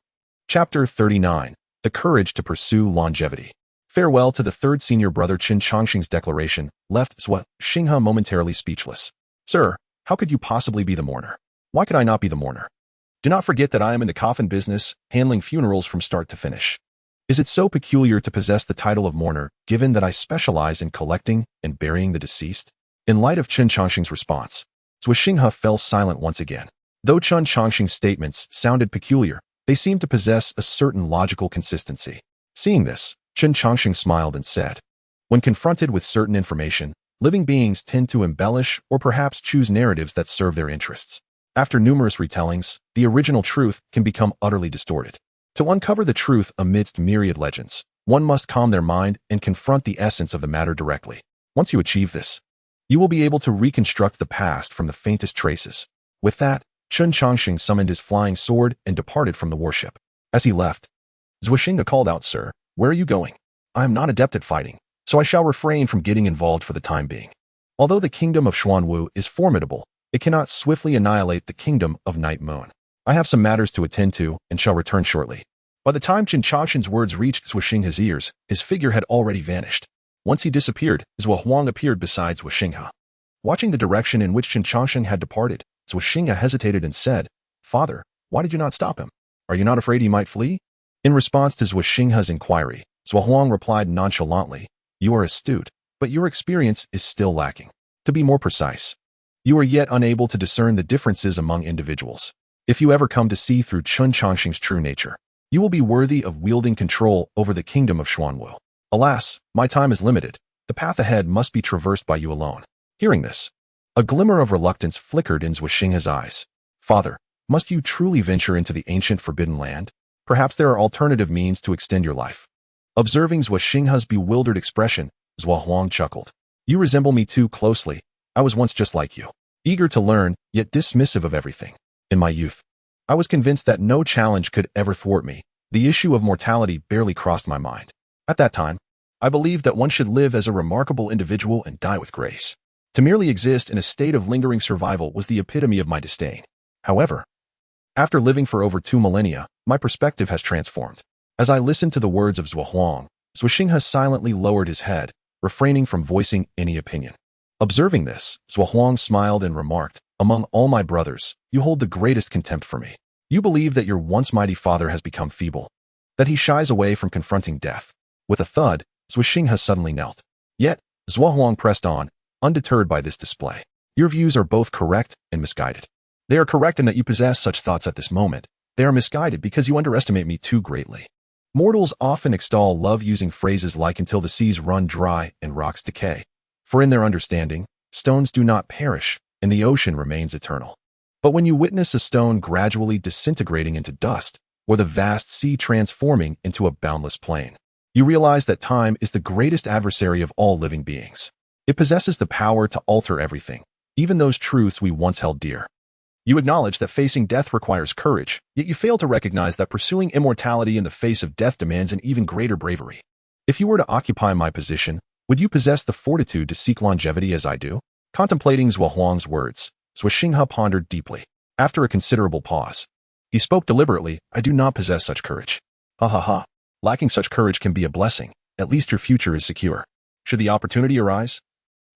Chapter 39. The Courage to Pursue Longevity. Farewell to the third senior brother. Chen Changsheng's declaration left Xianxia momentarily speechless. Sir, how could you possibly be the mourner? Why could I not be the mourner? Do not forget that I am in the coffin business, handling funerals from start to finish. Is it so peculiar to possess the title of mourner, given that I specialize in collecting and burying the deceased? In light of Chen Changsheng's response, Xianxia fell silent once again. Though Chen Changsheng's statements sounded peculiar, they seemed to possess a certain logical consistency. Seeing this, Chen Changsheng smiled and said, when confronted with certain information, living beings tend to embellish or perhaps choose narratives that serve their interests. After numerous retellings, the original truth can become utterly distorted. To uncover the truth amidst myriad legends, one must calm their mind and confront the essence of the matter directly. Once you achieve this, you will be able to reconstruct the past from the faintest traces. With that, Chen Changsheng summoned his flying sword and departed from the warship. As he left, Xianxia called out, Sir, where are you going? I am not adept at fighting, so I shall refrain from getting involved for the time being. Although the kingdom of Xuanwu is formidable, it cannot swiftly annihilate the kingdom of Night Moon. I have some matters to attend to and shall return shortly. By the time Chen Changsheng's words reached Xianxia's ears, his figure had already vanished. Once he disappeared, Zhuo Huang appeared beside Xianxia. Watching the direction in which Chen Changsheng had departed, Xianxia hesitated and said, Father, why did you not stop him? Are you not afraid he might flee? In response to Xianxia's inquiry, Zhuo Huang replied nonchalantly, You are astute, but your experience is still lacking. To be more precise, you are yet unable to discern the differences among individuals. If you ever come to see through Chen Changsheng's true nature, you will be worthy of wielding control over the kingdom of Xuanwu. Alas, my time is limited. The path ahead must be traversed by you alone. Hearing this, a glimmer of reluctance flickered in Xianxia's eyes. Father, must you truly venture into the ancient forbidden land? Perhaps there are alternative means to extend your life. Observing Xianxia's bewildered expression, Zhuo Huang chuckled. You resemble me too closely. I was once just like you, eager to learn, yet dismissive of everything. In my youth, I was convinced that no challenge could ever thwart me. The issue of mortality barely crossed my mind. At that time, I believed that one should live as a remarkable individual and die with grace. To merely exist in a state of lingering survival was the epitome of my disdain. However, after living for over 2 millennia, my perspective has transformed. As I listened to the words of Zhuo Huang, Xianxia silently lowered his head, refraining from voicing any opinion. Observing this, Zhuo Huang smiled and remarked, Among all my brothers, you hold the greatest contempt for me. You believe that your once mighty father has become feeble, that he shies away from confronting death. With a thud, Xianxia suddenly knelt. Yet, Zhuo Huang pressed on, undeterred by this display. Your views are both correct and misguided. They are correct in that you possess such thoughts at this moment. They are misguided because you underestimate me too greatly. Mortals often extol love using phrases like until the seas run dry and rocks decay. For in their understanding, stones do not perish, and the ocean remains eternal. But when you witness a stone gradually disintegrating into dust, or the vast sea transforming into a boundless plain, you realize that time is the greatest adversary of all living beings. It possesses the power to alter everything, even those truths we once held dear. You acknowledge that facing death requires courage, yet you fail to recognize that pursuing immortality in the face of death demands an even greater bravery. If you were to occupy my position, would you possess the fortitude to seek longevity as I do? Contemplating Zhuo Huang's words, Xianxia pondered deeply. After a considerable pause, he spoke deliberately, I do not possess such courage. Ha ha ha. Lacking such courage can be a blessing. At least your future is secure. Should the opportunity arise,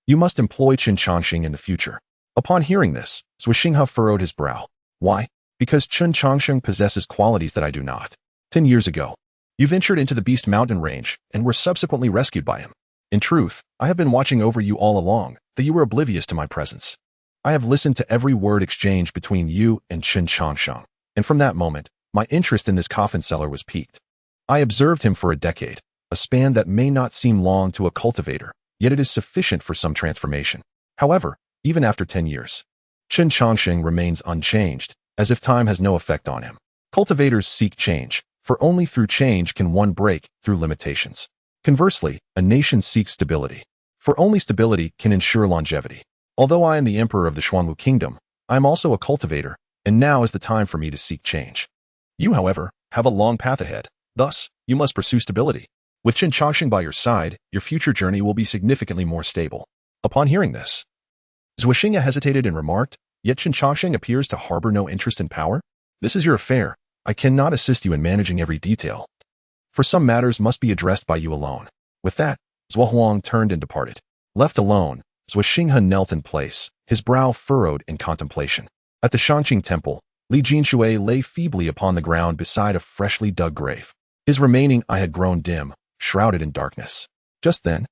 you must employ Chen Changsheng in the future. Upon hearing this, Xianxia furrowed his brow. Why? Because Chen Changsheng possesses qualities that I do not. 10 years ago, you ventured into the Beast Mountain range and were subsequently rescued by him. In truth, I have been watching over you all along, that you were oblivious to my presence. I have listened to every word exchanged between you and Chen Changsheng, and from that moment, my interest in this coffin seller was piqued. I observed him for a decade, a span that may not seem long to a cultivator, yet it is sufficient for some transformation. However, even after 10 years, Chen Changsheng remains unchanged, as if time has no effect on him. Cultivators seek change, for only through change can one break through limitations. Conversely, a nation seeks stability, for only stability can ensure longevity. Although I am the emperor of the Xuanwu kingdom, I am also a cultivator, and now is the time for me to seek change. You, however, have a long path ahead. Thus, you must pursue stability. With Chen Changsheng by your side, your future journey will be significantly more stable. Upon hearing this, xianxia hesitated and remarked, "Yet Chen Changsheng appears to harbor no interest in power? This is your affair. I cannot assist you in managing every detail. For some matters must be addressed by you alone." With that, Zhuo Huang turned and departed. Left alone, Xianxia knelt in place, his brow furrowed in contemplation. At the Shangqing temple, Li Jinshui lay feebly upon the ground beside a freshly dug grave. His remaining eye had grown dim, shrouded in darkness. Just then,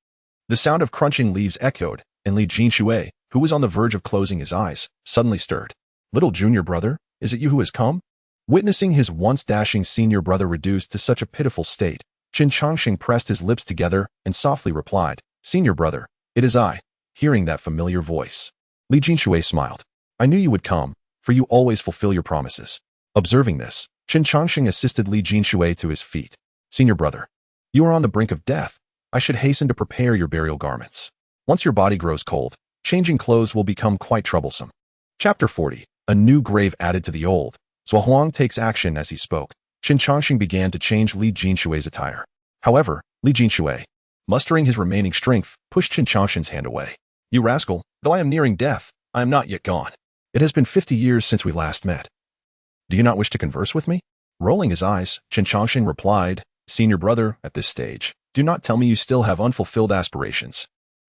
the sound of crunching leaves echoed, and Li Jinshui, who was on the verge of closing his eyes, suddenly stirred. "Little junior brother, is it you who has come?" Witnessing his once dashing senior brother reduced to such a pitiful state, Chen Changsheng pressed his lips together and softly replied, "Senior brother, it is I." Hearing that familiar voice, Li Jinshui smiled. "I knew you would come, for you always fulfill your promises." Observing this, Chen Changsheng assisted Li Jinshui to his feet. "Senior brother, you are on the brink of death. I should hasten to prepare your burial garments. Once your body grows cold, changing clothes will become quite troublesome." Chapter 40. A new grave added to the old. Zhuo Huang takes action as he spoke. Chen Changsheng began to change Li Jinshui's attire. However, Li Jinshui, mustering his remaining strength, pushed Chen Changsheng's hand away. "You rascal, though I am nearing death, I am not yet gone. It has been 50 years since we last met. Do you not wish to converse with me?" Rolling his eyes, Chen Changsheng replied, "Senior brother, at this stage, do not tell me you still have unfulfilled aspirations.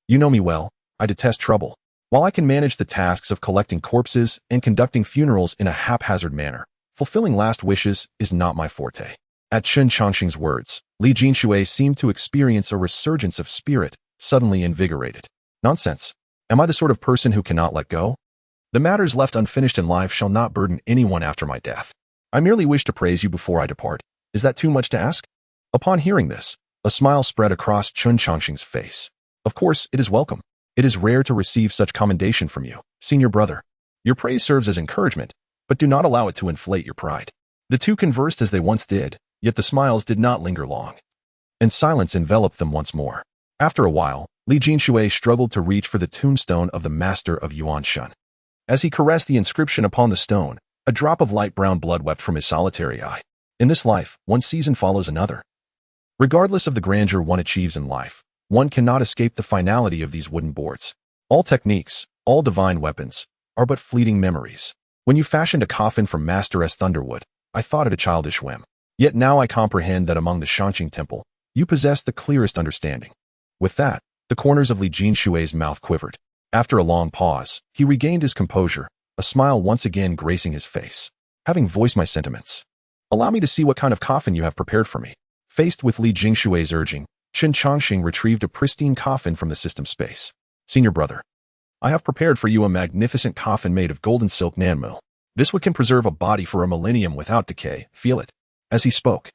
You know me well, I detest trouble. While I can manage the tasks of collecting corpses and conducting funerals in a haphazard manner, fulfilling last wishes is not my forte." At Chen Changsheng's words, Li Jinshui seemed to experience a resurgence of spirit, suddenly invigorated. "Nonsense. Am I the sort of person who cannot let go? The matters left unfinished in life shall not burden anyone after my death. I merely wish to praise you before I depart. Is that too much to ask?" Upon hearing this, a smile spread across Chen Changsheng's face. "Of course, it is welcome. It is rare to receive such commendation from you, senior brother. Your praise serves as encouragement, but do not allow it to inflate your pride." The two conversed as they once did, yet the smiles did not linger long, and silence enveloped them once more. After a while, Li Jinshui struggled to reach for the tombstone of the master of Yuanshan. As he caressed the inscription upon the stone, a drop of light brown blood wept from his solitary eye. In this life, one season follows another. Regardless of the grandeur one achieves in life, one cannot escape the finality of these wooden boards. All techniques, all divine weapons, are but fleeting memories. When you fashioned a coffin from Master S. Thunderwood, I thought it a childish whim. Yet now I comprehend that among the Shangqing temple, you possess the clearest understanding. With that, the corners of Li Jinshui's mouth quivered. After a long pause, he regained his composure, a smile once again gracing his face. "Having voiced my sentiments, allow me to see what kind of coffin you have prepared for me." Faced with Li Jinshui's urging, Chen Changsheng retrieved a pristine coffin from the system space. "Senior brother, I have prepared for you a magnificent coffin made of golden silk nanmu. This one can preserve a body for a millennium without decay. Feel it." As he spoke,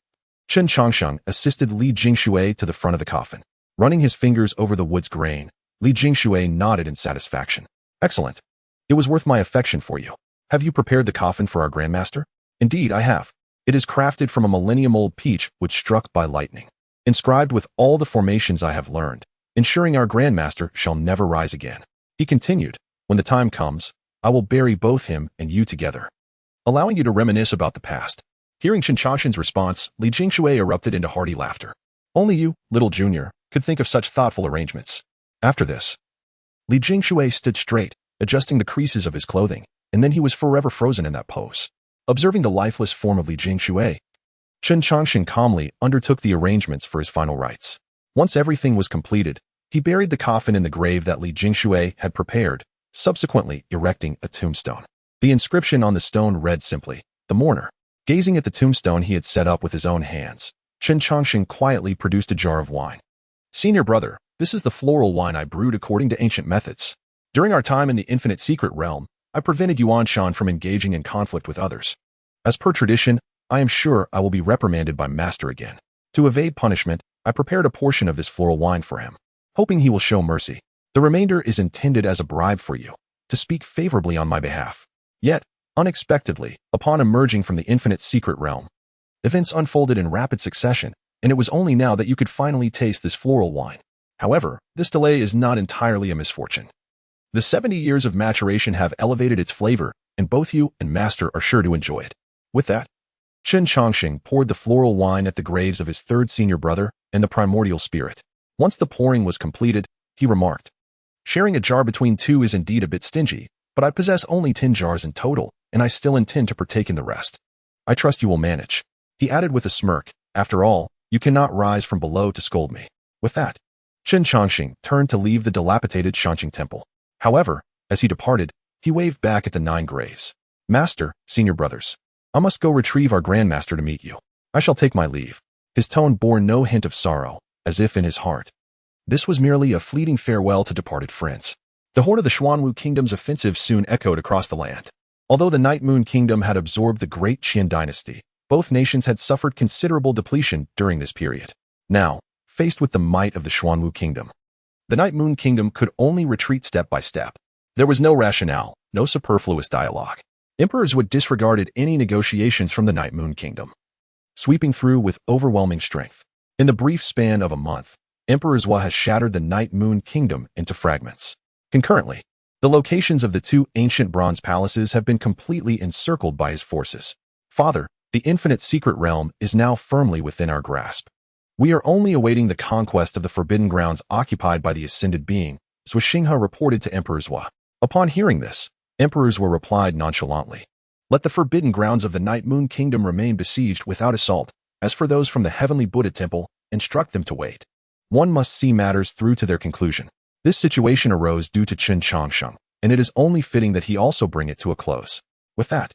Chen Changsheng assisted Li Jinshui to the front of the coffin. Running his fingers over the wood's grain, Li Jinshui nodded in satisfaction. "Excellent. It was worth my affection for you. Have you prepared the coffin for our grandmaster?" "Indeed, I have. It is crafted from a millennium-old peach which struck by lightning, inscribed with all the formations I have learned, ensuring our grandmaster shall never rise again." He continued, "When the time comes, I will bury both him and you together, allowing you to reminisce about the past." Hearing Chen Changsheng's response, Li Jinshui erupted into hearty laughter. "Only you, little junior, could think of such thoughtful arrangements." After this, Li Jinshui stood straight, adjusting the creases of his clothing, and then he was forever frozen in that pose. Observing the lifeless form of Li Jinshui, Chen Changsheng calmly undertook the arrangements for his final rites. Once everything was completed, he buried the coffin in the grave that Li Jinshui had prepared, subsequently erecting a tombstone. The inscription on the stone read simply, "The Mourner." Gazing at the tombstone he had set up with his own hands, Chen Changsheng quietly produced a jar of wine. "Senior brother, This is the floral wine I brewed according to ancient methods. During our time in the infinite secret realm, I prevented Yuanshan from engaging in conflict with others. As per tradition, I am sure I will be reprimanded by Master again. To evade punishment, I prepared a portion of this floral wine for him, hoping he will show mercy. The remainder is intended as a bribe for you, to speak favorably on my behalf. Yet, unexpectedly, upon emerging from the infinite secret realm, events unfolded in rapid succession, and it was only now that you could finally taste this floral wine. However, this delay is not entirely a misfortune. The 70 years of maturation have elevated its flavor, and both you and Master are sure to enjoy it. With that, Chen Changsheng poured the floral wine at the graves of his third senior brother and the primordial spirit. Once the pouring was completed, he remarked, "Sharing a jar between two is indeed a bit stingy, but I possess only 10 jars in total, and I still intend to partake in the rest. I trust you will manage." He added with a smirk, "After all, you cannot rise from below to scold me." With that, Chen Changsheng turned to leave the dilapidated Xianxia temple. However, as he departed, he waved back at the 9 graves. "Master, senior brothers, I must go retrieve our grandmaster to meet you. I shall take my leave." His tone bore no hint of sorrow, as if in his heart this was merely a fleeting farewell to departed friends. The horde of the Xuanwu kingdom's offensive soon echoed across the land. Although the Night Moon Kingdom had absorbed the Great Qian dynasty, both nations had suffered considerable depletion during this period. Now, faced with the might of the Xuanwu Kingdom, the Night Moon Kingdom could only retreat step by step. There was no rationale, no superfluous dialogue. Emperors would disregarded any negotiations from the Night Moon Kingdom, sweeping through with overwhelming strength. In the brief span of a month, Emperor Zhua has shattered the Night Moon Kingdom into fragments. Concurrently, the locations of the 2 ancient bronze palaces have been completely encircled by his forces. Father, the infinite secret realm is now firmly within our grasp. We are only awaiting the conquest of the forbidden grounds occupied by the ascended being, Zhua Xinghe reported to Emperor Zhua. Upon hearing this, Emperor Zhua replied nonchalantly, "Let the forbidden grounds of the Night Moon Kingdom remain besieged without assault. As for those from the Heavenly Buddha Temple, instruct them to wait. One must see matters through to their conclusion." This situation arose due to Chen Changsheng, and it is only fitting that he also bring it to a close. With that,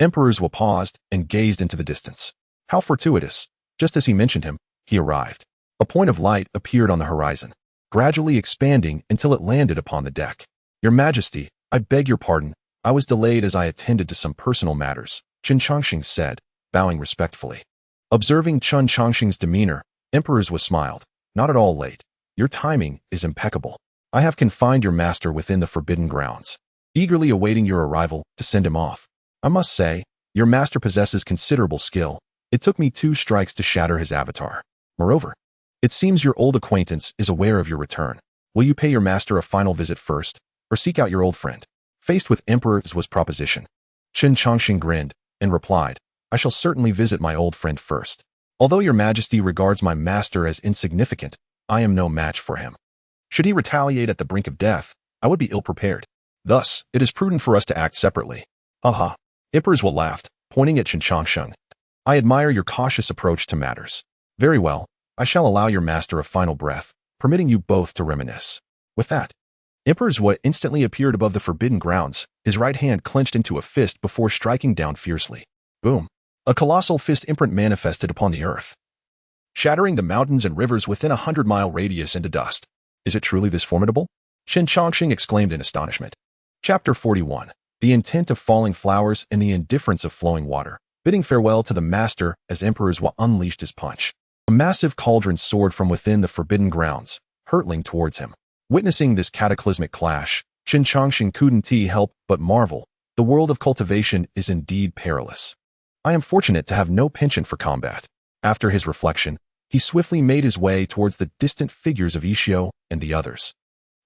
Emperor Zhua paused and gazed into the distance. How fortuitous! Just as he mentioned him, he arrived. A point of light appeared on the horizon, gradually expanding until it landed upon the deck. "Your Majesty, I beg your pardon. I was delayed as I attended to some personal matters," Chen Changsheng said, bowing respectfully. Observing Chen Changsheng's demeanor, Emperor Zhua smiled. "Not at all late. Your timing is impeccable. I have confined your master within the forbidden grounds, eagerly awaiting your arrival to send him off. I must say, your master possesses considerable skill. It took me 2 strikes to shatter his avatar. Moreover, it seems your old acquaintance is aware of your return. Will you pay your master a final visit first, or seek out your old friend?" Faced with Emperor Zhua's proposition, Chen Changsheng grinned and replied, "I shall certainly visit my old friend first. Although your Majesty regards my master as insignificant, I am no match for him. Should he retaliate at the brink of death, I would be ill-prepared. Thus, it is prudent for us to act separately." "Ha." Emperor Zhua laughed, pointing at Chen Changsheng. "I admire your cautious approach to matters. Very well, I shall allow your master a final breath, permitting you both to reminisce." With that, Emperor Zhua instantly appeared above the forbidden grounds, his right hand clenched into a fist before striking down fiercely. Boom! A colossal fist imprint manifested upon the earth, shattering the mountains and rivers within a 100-mile radius into dust. "Is it truly this formidable?" Chen Changsheng exclaimed in astonishment. Chapter 41. The Intent of Falling Flowers and the Indifference of Flowing Water. Bidding farewell to the master as Emperor Zhua unleashed his punch, a massive cauldron soared from within the forbidden grounds, hurtling towards him. Witnessing this cataclysmic clash, Chen Changsheng couldn't help but marvel. The world of cultivation is indeed perilous. I am fortunate to have no penchant for combat. After his reflection, he swiftly made his way towards the distant figures of Xiao and the others.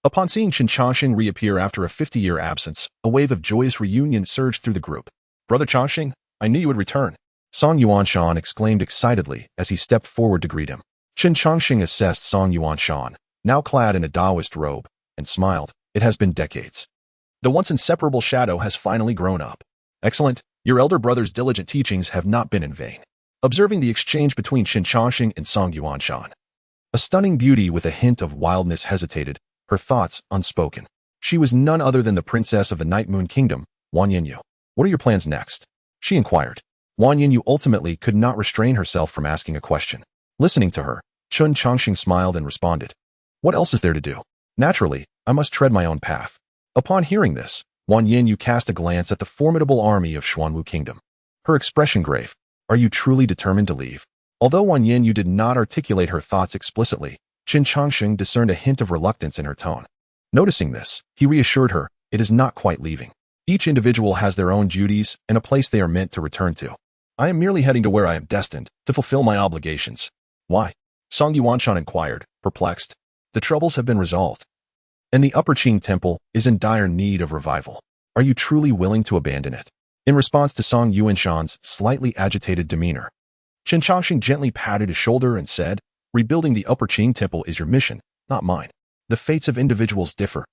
Upon seeing Chen Changsheng reappear after a 50-year absence, a wave of joyous reunion surged through the group. "Brother Changsheng, I knew you would return," Song Yuanshan exclaimed excitedly as he stepped forward to greet him. Chen Changsheng assessed Song Yuanshan, now clad in a Taoist robe, and smiled. "It has been decades. The once inseparable shadow has finally grown up. Excellent. Your elder brother's diligent teachings have not been in vain." Observing the exchange between Chen Changsheng and Song Yuanshan, a stunning beauty with a hint of wildness hesitated, her thoughts unspoken. She was none other than the princess of the Night Moon Kingdom, Wang Yinyu. "What are your plans next?" she inquired. Wang Yinyu ultimately could not restrain herself from asking a question. Listening to her, Chen Changsheng smiled and responded, What else is there to do? Naturally, I must tread my own path. Upon hearing this, Wang Yin cast a glance at the formidable army of Xuanwu Kingdom. Her expression grave. Are you truly determined to leave? Although Wang Yin did not articulate her thoughts explicitly, Chen Changsheng discerned a hint of reluctance in her tone. Noticing this, he reassured her, it is not quite leaving. Each individual has their own duties and a place they are meant to return to. I am merely heading to where I am destined, to fulfill my obligations. Why? Song Yuanshan inquired, perplexed. The troubles have been resolved. And the Upper Qing Temple is in dire need of revival. Are you truly willing to abandon it? In response to Song Yuanshan's slightly agitated demeanor, Chen Changsheng gently patted his shoulder and said, rebuilding the Upper Qing Temple is your mission, not mine. The fates of individuals differ.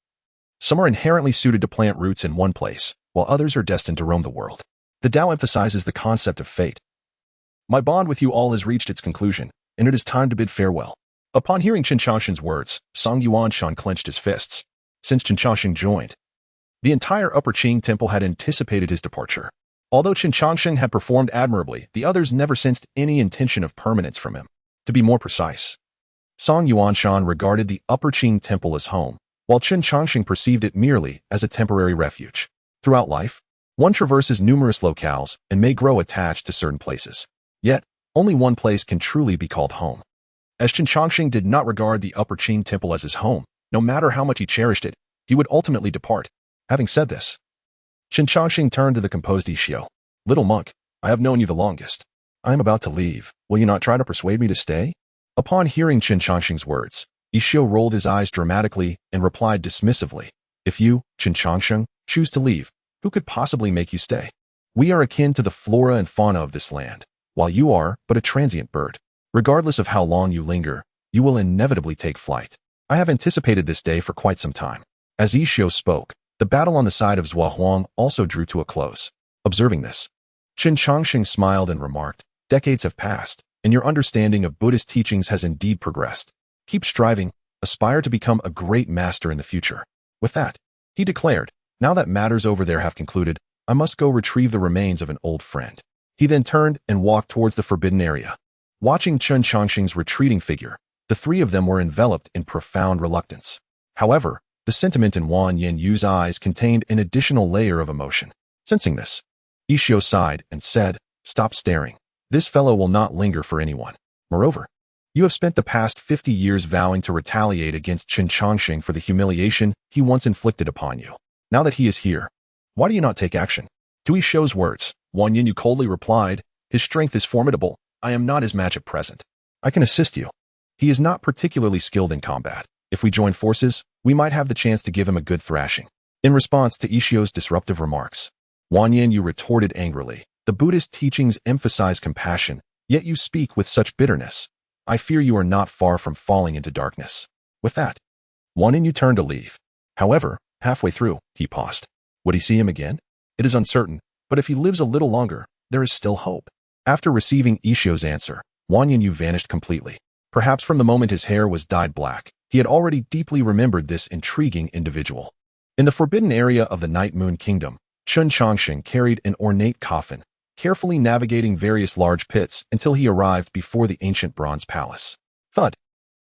Some are inherently suited to plant roots in one place, while others are destined to roam the world. The Tao emphasizes the concept of fate. My bond with you all has reached its conclusion, and it is time to bid farewell. Upon hearing Chen Changsheng's words, Song Yuanshan clenched his fists. Since Chen Changsheng joined, the entire Upper Qing Temple had anticipated his departure. Although Chen Changsheng had performed admirably, the others never sensed any intention of permanence from him. To be more precise, Song Yuanshan regarded the Upper Qing Temple as home, while Chen Changsheng perceived it merely as a temporary refuge. Throughout life, one traverses numerous locales and may grow attached to certain places. Yet, only one place can truly be called home. As Chen Changsheng did not regard the Upper Qing Temple as his home, no matter how much he cherished it, he would ultimately depart. Having said this, Chen Changsheng turned to the composed Xiao. Little monk, I have known you the longest. I am about to leave. Will you not try to persuade me to stay? Upon hearing Chen Changsheng's words, Xiao rolled his eyes dramatically and replied dismissively, if you, Chen Changsheng, choose to leave, who could possibly make you stay? We are akin to the flora and fauna of this land, while you are but a transient bird. Regardless of how long you linger, you will inevitably take flight. I have anticipated this day for quite some time. As Xiao spoke, the battle on the side of Zhuahuang also drew to a close. Observing this, Chen Changsheng smiled and remarked, decades have passed, and your understanding of Buddhist teachings has indeed progressed. Keep striving, aspire to become a great master in the future. With that, he declared, now that matters over there have concluded, I must go retrieve the remains of an old friend. He then turned and walked towards the forbidden area. Watching Chen Changsheng's retreating figure, the three of them were enveloped in profound reluctance. However, the sentiment in Wang Yu's eyes contained an additional layer of emotion. Sensing this, Xiao sighed and said, stop staring. This fellow will not linger for anyone. Moreover, you have spent the past 50 years vowing to retaliate against Chen Changsheng for the humiliation he once inflicted upon you. Now that he is here, why do you not take action? To Xiao's words, Wang Yu coldly replied, his strength is formidable. I am not his match at present. I can assist you. He is not particularly skilled in combat. If we join forces, we might have the chance to give him a good thrashing. In response to Xiao's disruptive remarks, Wang Yu retorted angrily, the Buddhist teachings emphasize compassion, yet you speak with such bitterness. I fear you are not far from falling into darkness. With that, Wang Yu turned to leave. However, halfway through, he paused. Would he see him again? It is uncertain, but if he lives a little longer, there is still hope. After receiving Xiao's answer, Wang Yu vanished completely. Perhaps from the moment his hair was dyed black, he had already deeply remembered this intriguing individual. In the forbidden area of the Night Moon Kingdom, Chen Changsheng carried an ornate coffin, carefully navigating various large pits until he arrived before the ancient bronze palace. Thud!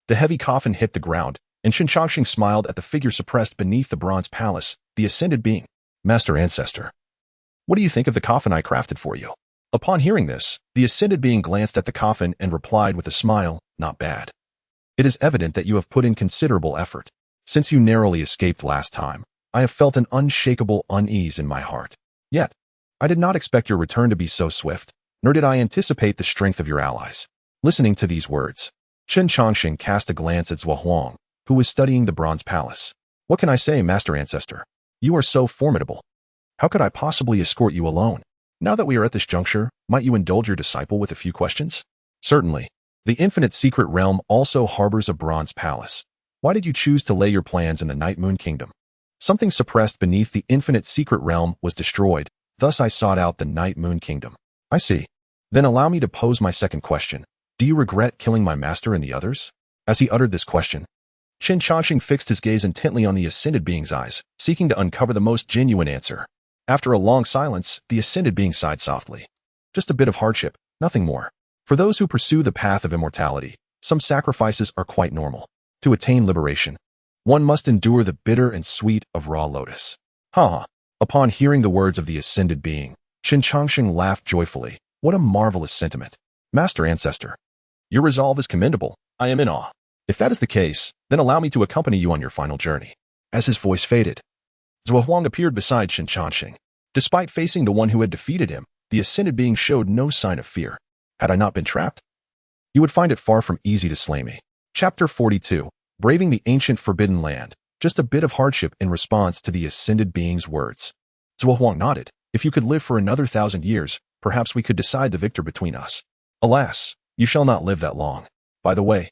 The heavy coffin hit the ground, and Chen Changsheng smiled at the figure suppressed beneath the bronze palace, the ascended being. Master Ancestor, what do you think of the coffin I crafted for you? Upon hearing this, the ascended being glanced at the coffin and replied with a smile, not bad. It is evident that you have put in considerable effort. Since you narrowly escaped last time, I have felt an unshakable unease in my heart. Yet, I did not expect your return to be so swift, nor did I anticipate the strength of your allies. Listening to these words, Chen Changsheng cast a glance at Zhuahuang, who was studying the bronze palace. What can I say, Master Ancestor? You are so formidable. How could I possibly escort you alone? Now that we are at this juncture, might you indulge your disciple with a few questions? Certainly. The Infinite Secret Realm also harbors a bronze palace. Why did you choose to lay your plans in the Night Moon Kingdom? Something suppressed beneath the Infinite Secret Realm was destroyed, thus I sought out the Night Moon Kingdom. I see. Then allow me to pose my second question. Do you regret killing my master and the others? As he uttered this question, Chen Changsheng fixed his gaze intently on the ascended being's eyes, seeking to uncover the most genuine answer. After a long silence, the ascended being sighed softly. Just a bit of hardship, nothing more. For those who pursue the path of immortality, some sacrifices are quite normal. To attain liberation, one must endure the bitter and sweet of raw lotus. Ha! Upon hearing the words of the ascended being, Chen Changsheng laughed joyfully. What a marvelous sentiment. Master Ancestor, your resolve is commendable. I am in awe. If that is the case, then allow me to accompany you on your final journey. As his voice faded, Zhuo Huang appeared beside Chen Changsheng. Despite facing the one who had defeated him, the ascended being showed no sign of fear. Had I not been trapped, you would find it far from easy to slay me. Chapter 42. Braving the Ancient Forbidden Land. Just a bit of hardship in response to the ascended being's words. Zhuo Huang nodded. If you could live for another 1,000 years, perhaps we could decide the victor between us. Alas, you shall not live that long. By the way,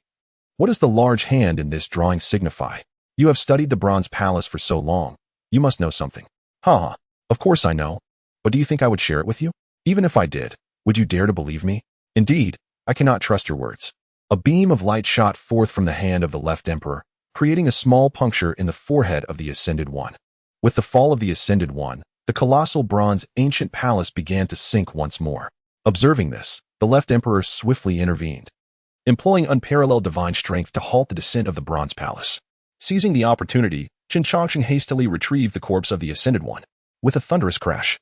what does the large hand in this drawing signify? You have studied the Bronze Palace for so long. You must know something. Ha! Of course I know. But do you think I would share it with you? Even if I did, would you dare to believe me? Indeed, I cannot trust your words. A beam of light shot forth from the hand of the left emperor, creating a small puncture in the forehead of the Ascended One. With the fall of the Ascended One, the colossal bronze ancient palace began to sink once more. Observing this, the left emperor swiftly intervened, employing unparalleled divine strength to halt the descent of the bronze palace. Seizing the opportunity, Chen Changsheng hastily retrieved the corpse of the Ascended One. With a thunderous crash,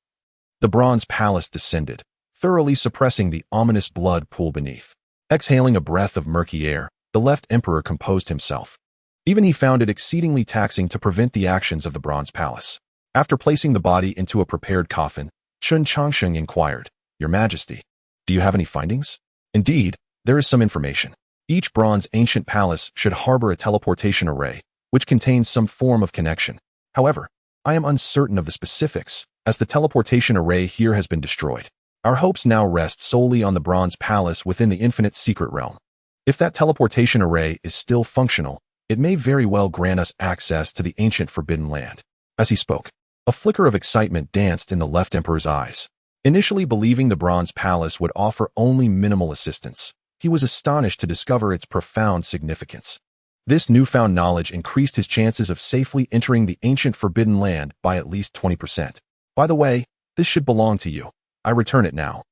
the bronze palace descended, thoroughly suppressing the ominous blood pool beneath. Exhaling a breath of murky air, the left emperor composed himself. Even he found it exceedingly taxing to prevent the actions of the bronze palace. After placing the body into a prepared coffin, Chen Changsheng inquired, Your Majesty, do you have any findings? Indeed, there is some information. Each bronze ancient palace should harbor a teleportation array, which contains some form of connection. However, I am uncertain of the specifics, as the teleportation array here has been destroyed. Our hopes now rest solely on the bronze palace within the infinite secret realm. If that teleportation array is still functional, it may very well grant us access to the ancient forbidden land. As he spoke, a flicker of excitement danced in the left emperor's eyes. Initially believing the bronze palace would offer only minimal assistance, he was astonished to discover its profound significance. This newfound knowledge increased his chances of safely entering the ancient forbidden land by at least 20%. By the way, this should belong to you. I return it now.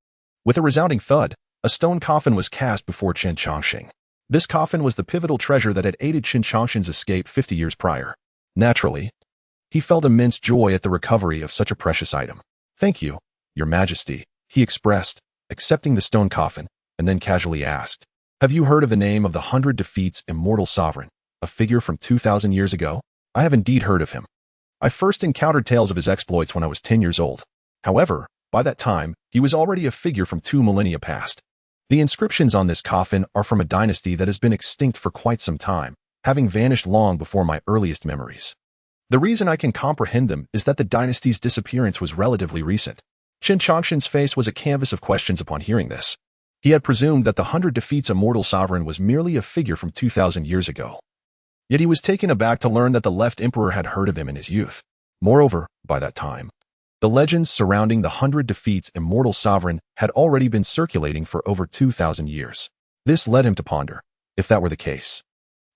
With a resounding thud, a stone coffin was cast before Chen Changsheng. This coffin was the pivotal treasure that had aided Chen Changsheng's escape 50 years prior. Naturally, he felt immense joy at the recovery of such a precious item. Thank you, Your Majesty, he expressed, accepting the stone coffin, and then casually asked, Have you heard of the name of the 100 Defeats Immortal Sovereign, a figure from 2,000 years ago? I have indeed heard of him. I first encountered tales of his exploits when I was 10 years old. However, by that time, he was already a figure from 2 millennia past. The inscriptions on this coffin are from a dynasty that has been extinct for quite some time, having vanished long before my earliest memories. The reason I can comprehend them is that the dynasty's disappearance was relatively recent. Chen Changsheng's face was a canvas of questions upon hearing this. He had presumed that the 100 Defeats Immortal Sovereign was merely a figure from 2,000 years ago. Yet he was taken aback to learn that the left emperor had heard of him in his youth. Moreover, by that time, the legends surrounding the 100 Defeats Immortal Sovereign had already been circulating for over 2,000 years. This led him to ponder, if that were the case,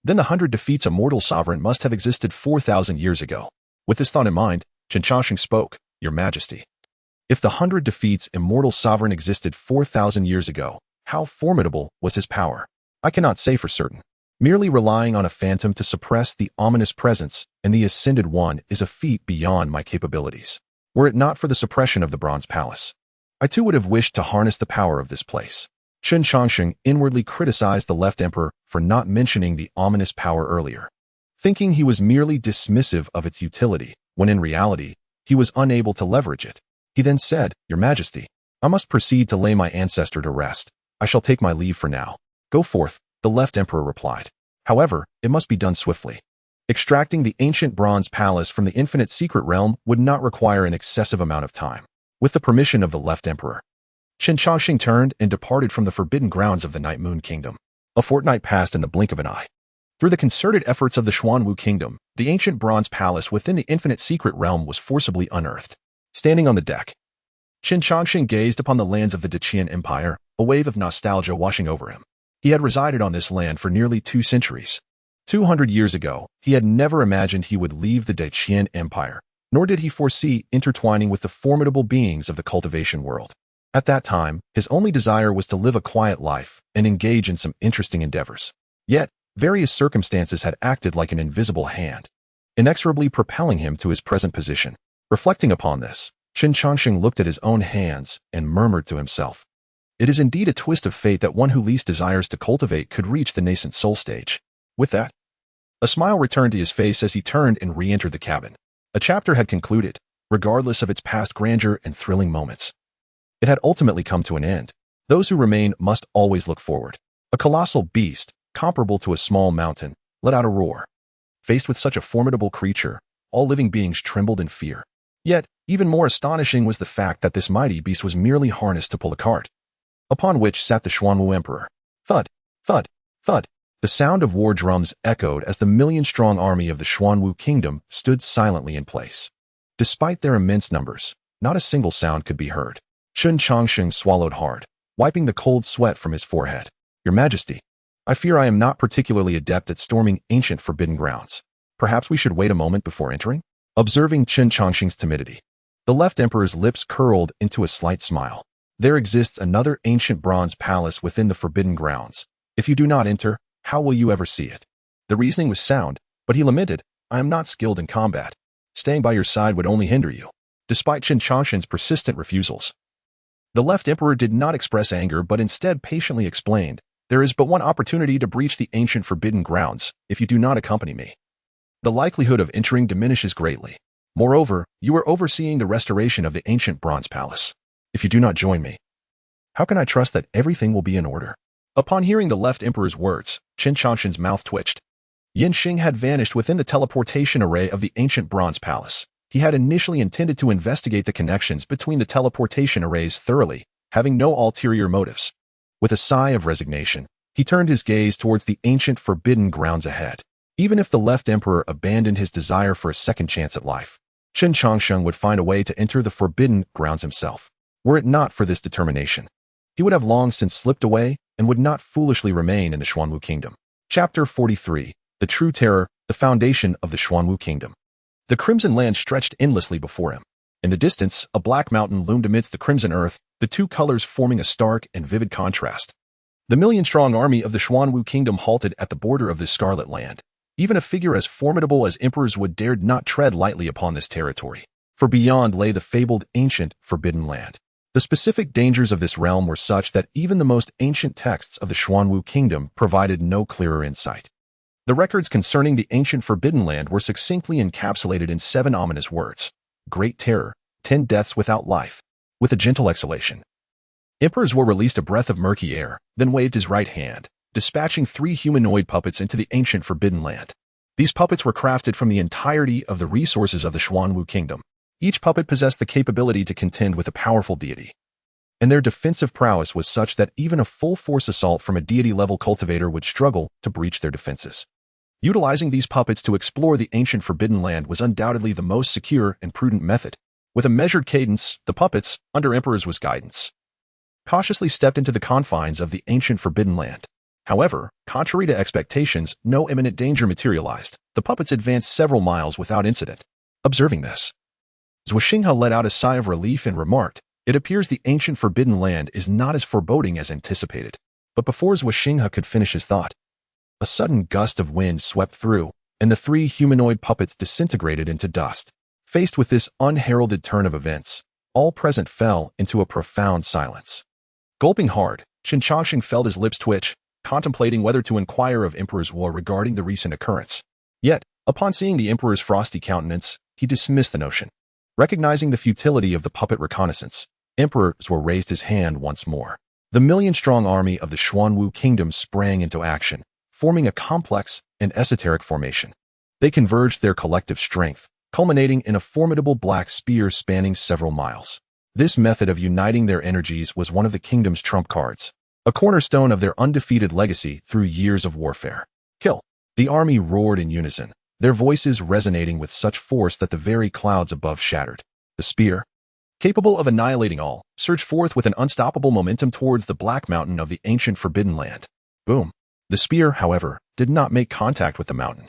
then the 100 Defeats Immortal Sovereign must have existed 4,000 years ago. With this thought in mind, Chen Changsheng spoke, Your Majesty. If the 100 Defeats Immortal Sovereign existed 4,000 years ago, how formidable was his power? I cannot say for certain. Merely relying on a phantom to suppress the ominous presence and the Ascended One is a feat beyond my capabilities. Were it not for the suppression of the Bronze Palace, I too would have wished to harness the power of this place. Chen Changsheng inwardly criticized the left emperor for not mentioning the ominous power earlier, thinking he was merely dismissive of its utility, when in reality, he was unable to leverage it. He then said, Your Majesty, I must proceed to lay my ancestor to rest. I shall take my leave for now. Go forth, the left emperor replied. However, it must be done swiftly. Extracting the ancient bronze palace from the infinite secret realm would not require an excessive amount of time. With the permission of the left emperor, Chen Changsheng turned and departed from the forbidden grounds of the Night Moon Kingdom. A fortnight passed in the blink of an eye. Through the concerted efforts of the Xuanwu Kingdom, the ancient bronze palace within the infinite secret realm was forcibly unearthed. Standing on the deck, Chen Changsheng gazed upon the lands of the Decaying Empire, a wave of nostalgia washing over him. He had resided on this land for nearly 2 centuries. 200 years ago, he had never imagined he would leave the Decaying Empire, nor did he foresee intertwining with the formidable beings of the cultivation world. At that time, his only desire was to live a quiet life and engage in some interesting endeavors. Yet, Various circumstances had acted like an invisible hand, inexorably propelling him to his present position. Reflecting upon this, Chen Changsheng looked at his own hands and murmured to himself, "It is indeed a twist of fate that one who least desires to cultivate could reach the nascent soul stage." With that, a smile returned to his face as he turned and re-entered the cabin. A chapter had concluded, regardless of its past grandeur and thrilling moments. It had ultimately come to an end. Those who remain must always look forward. A colossal beast, comparable to a small mountain, let out a roar. Faced with such a formidable creature, all living beings trembled in fear. Yet, even more astonishing was the fact that this mighty beast was merely harnessed to pull a cart, upon which sat the Xuanwu Emperor. Thud, thud, thud. The sound of war drums echoed as the million-strong army of the Xuanwu kingdom stood silently in place. Despite their immense numbers, not a single sound could be heard. Chen Changsheng swallowed hard, wiping the cold sweat from his forehead. "Your Majesty, I fear I am not particularly adept at storming ancient forbidden grounds. Perhaps we should wait a moment before entering?" Observing Chen Changsheng's timidity, the left emperor's lips curled into a slight smile. "There exists another ancient bronze palace within the forbidden grounds. If you do not enter, how will you ever see it?" The reasoning was sound, but he lamented, "I am not skilled in combat. Staying by your side would only hinder you." Despite Chen Changsheng's persistent refusals, the left emperor did not express anger but instead patiently explained, "There is but one opportunity to breach the ancient forbidden grounds if you do not accompany me. The likelihood of entering diminishes greatly. Moreover, you are overseeing the restoration of the ancient bronze palace. If you do not join me, how can I trust that everything will be in order?" Upon hearing the left emperor's words, Chen Changsheng's mouth twitched. Yanxing had vanished within the teleportation array of the ancient bronze palace. He had initially intended to investigate the connections between the teleportation arrays thoroughly, having no ulterior motives. With a sigh of resignation, he turned his gaze towards the ancient forbidden grounds ahead. Even if the left emperor abandoned his desire for a second chance at life, Chen Changsheng would find a way to enter the forbidden grounds himself. Were it not for this determination, he would have long since slipped away and would not foolishly remain in the Xuanwu kingdom. Chapter 43. The True Terror, the Foundation of the Xuanwu Kingdom. The crimson land stretched endlessly before him. In the distance, a black mountain loomed amidst the crimson earth, the two colors forming a stark and vivid contrast. The million-strong army of the Xuanwu kingdom halted at the border of this scarlet land. Even a figure as formidable as Emperor's Wood dared not tread lightly upon this territory, for beyond lay the fabled ancient forbidden land. The specific dangers of this realm were such that even the most ancient texts of the Xuanwu kingdom provided no clearer insight. The records concerning the ancient forbidden land were succinctly encapsulated in 7 ominous words: Great Terror, 10 deaths without life. With a gentle exhalation, Emperor's War released a breath of murky air, then waved his right hand, dispatching 3 humanoid puppets into the ancient forbidden land. These puppets were crafted from the entirety of the resources of the Xuanwu kingdom. Each puppet possessed the capability to contend with a powerful deity, and their defensive prowess was such that even a full-force assault from a deity-level cultivator would struggle to breach their defenses. Utilizing these puppets to explore the ancient forbidden land was undoubtedly the most secure and prudent method. With a measured cadence, the puppets, under Emperor's Wood's guidance, cautiously stepped into the confines of the ancient forbidden land. However, contrary to expectations, no imminent danger materialized. The puppets advanced several miles without incident. Observing this, Xianxia let out a sigh of relief and remarked, "It appears the ancient forbidden land is not as foreboding as anticipated." But before Xianxia could finish his thought, a sudden gust of wind swept through, and the 3 humanoid puppets disintegrated into dust. Faced with this unheralded turn of events, all present fell into a profound silence. Gulping hard, Chen Changsheng felt his lips twitch, contemplating whether to inquire of Emperor's War regarding the recent occurrence. Yet, upon seeing the Emperor's frosty countenance, he dismissed the notion. Recognizing the futility of the puppet reconnaissance, Emperor's War raised his hand once more. The million-strong army of the Xuanwu kingdom sprang into action, forming a complex and esoteric formation. They converged their collective strength, culminating in a formidable black spear spanning several miles. This method of uniting their energies was one of the kingdom's trump cards, a cornerstone of their undefeated legacy through years of warfare. Kill! The army roared in unison, their voices resonating with such force that the very clouds above shattered. The spear, capable of annihilating all, surged forth with an unstoppable momentum towards the black mountain of the ancient forbidden land. Boom! The spear, however, did not make contact with the mountain.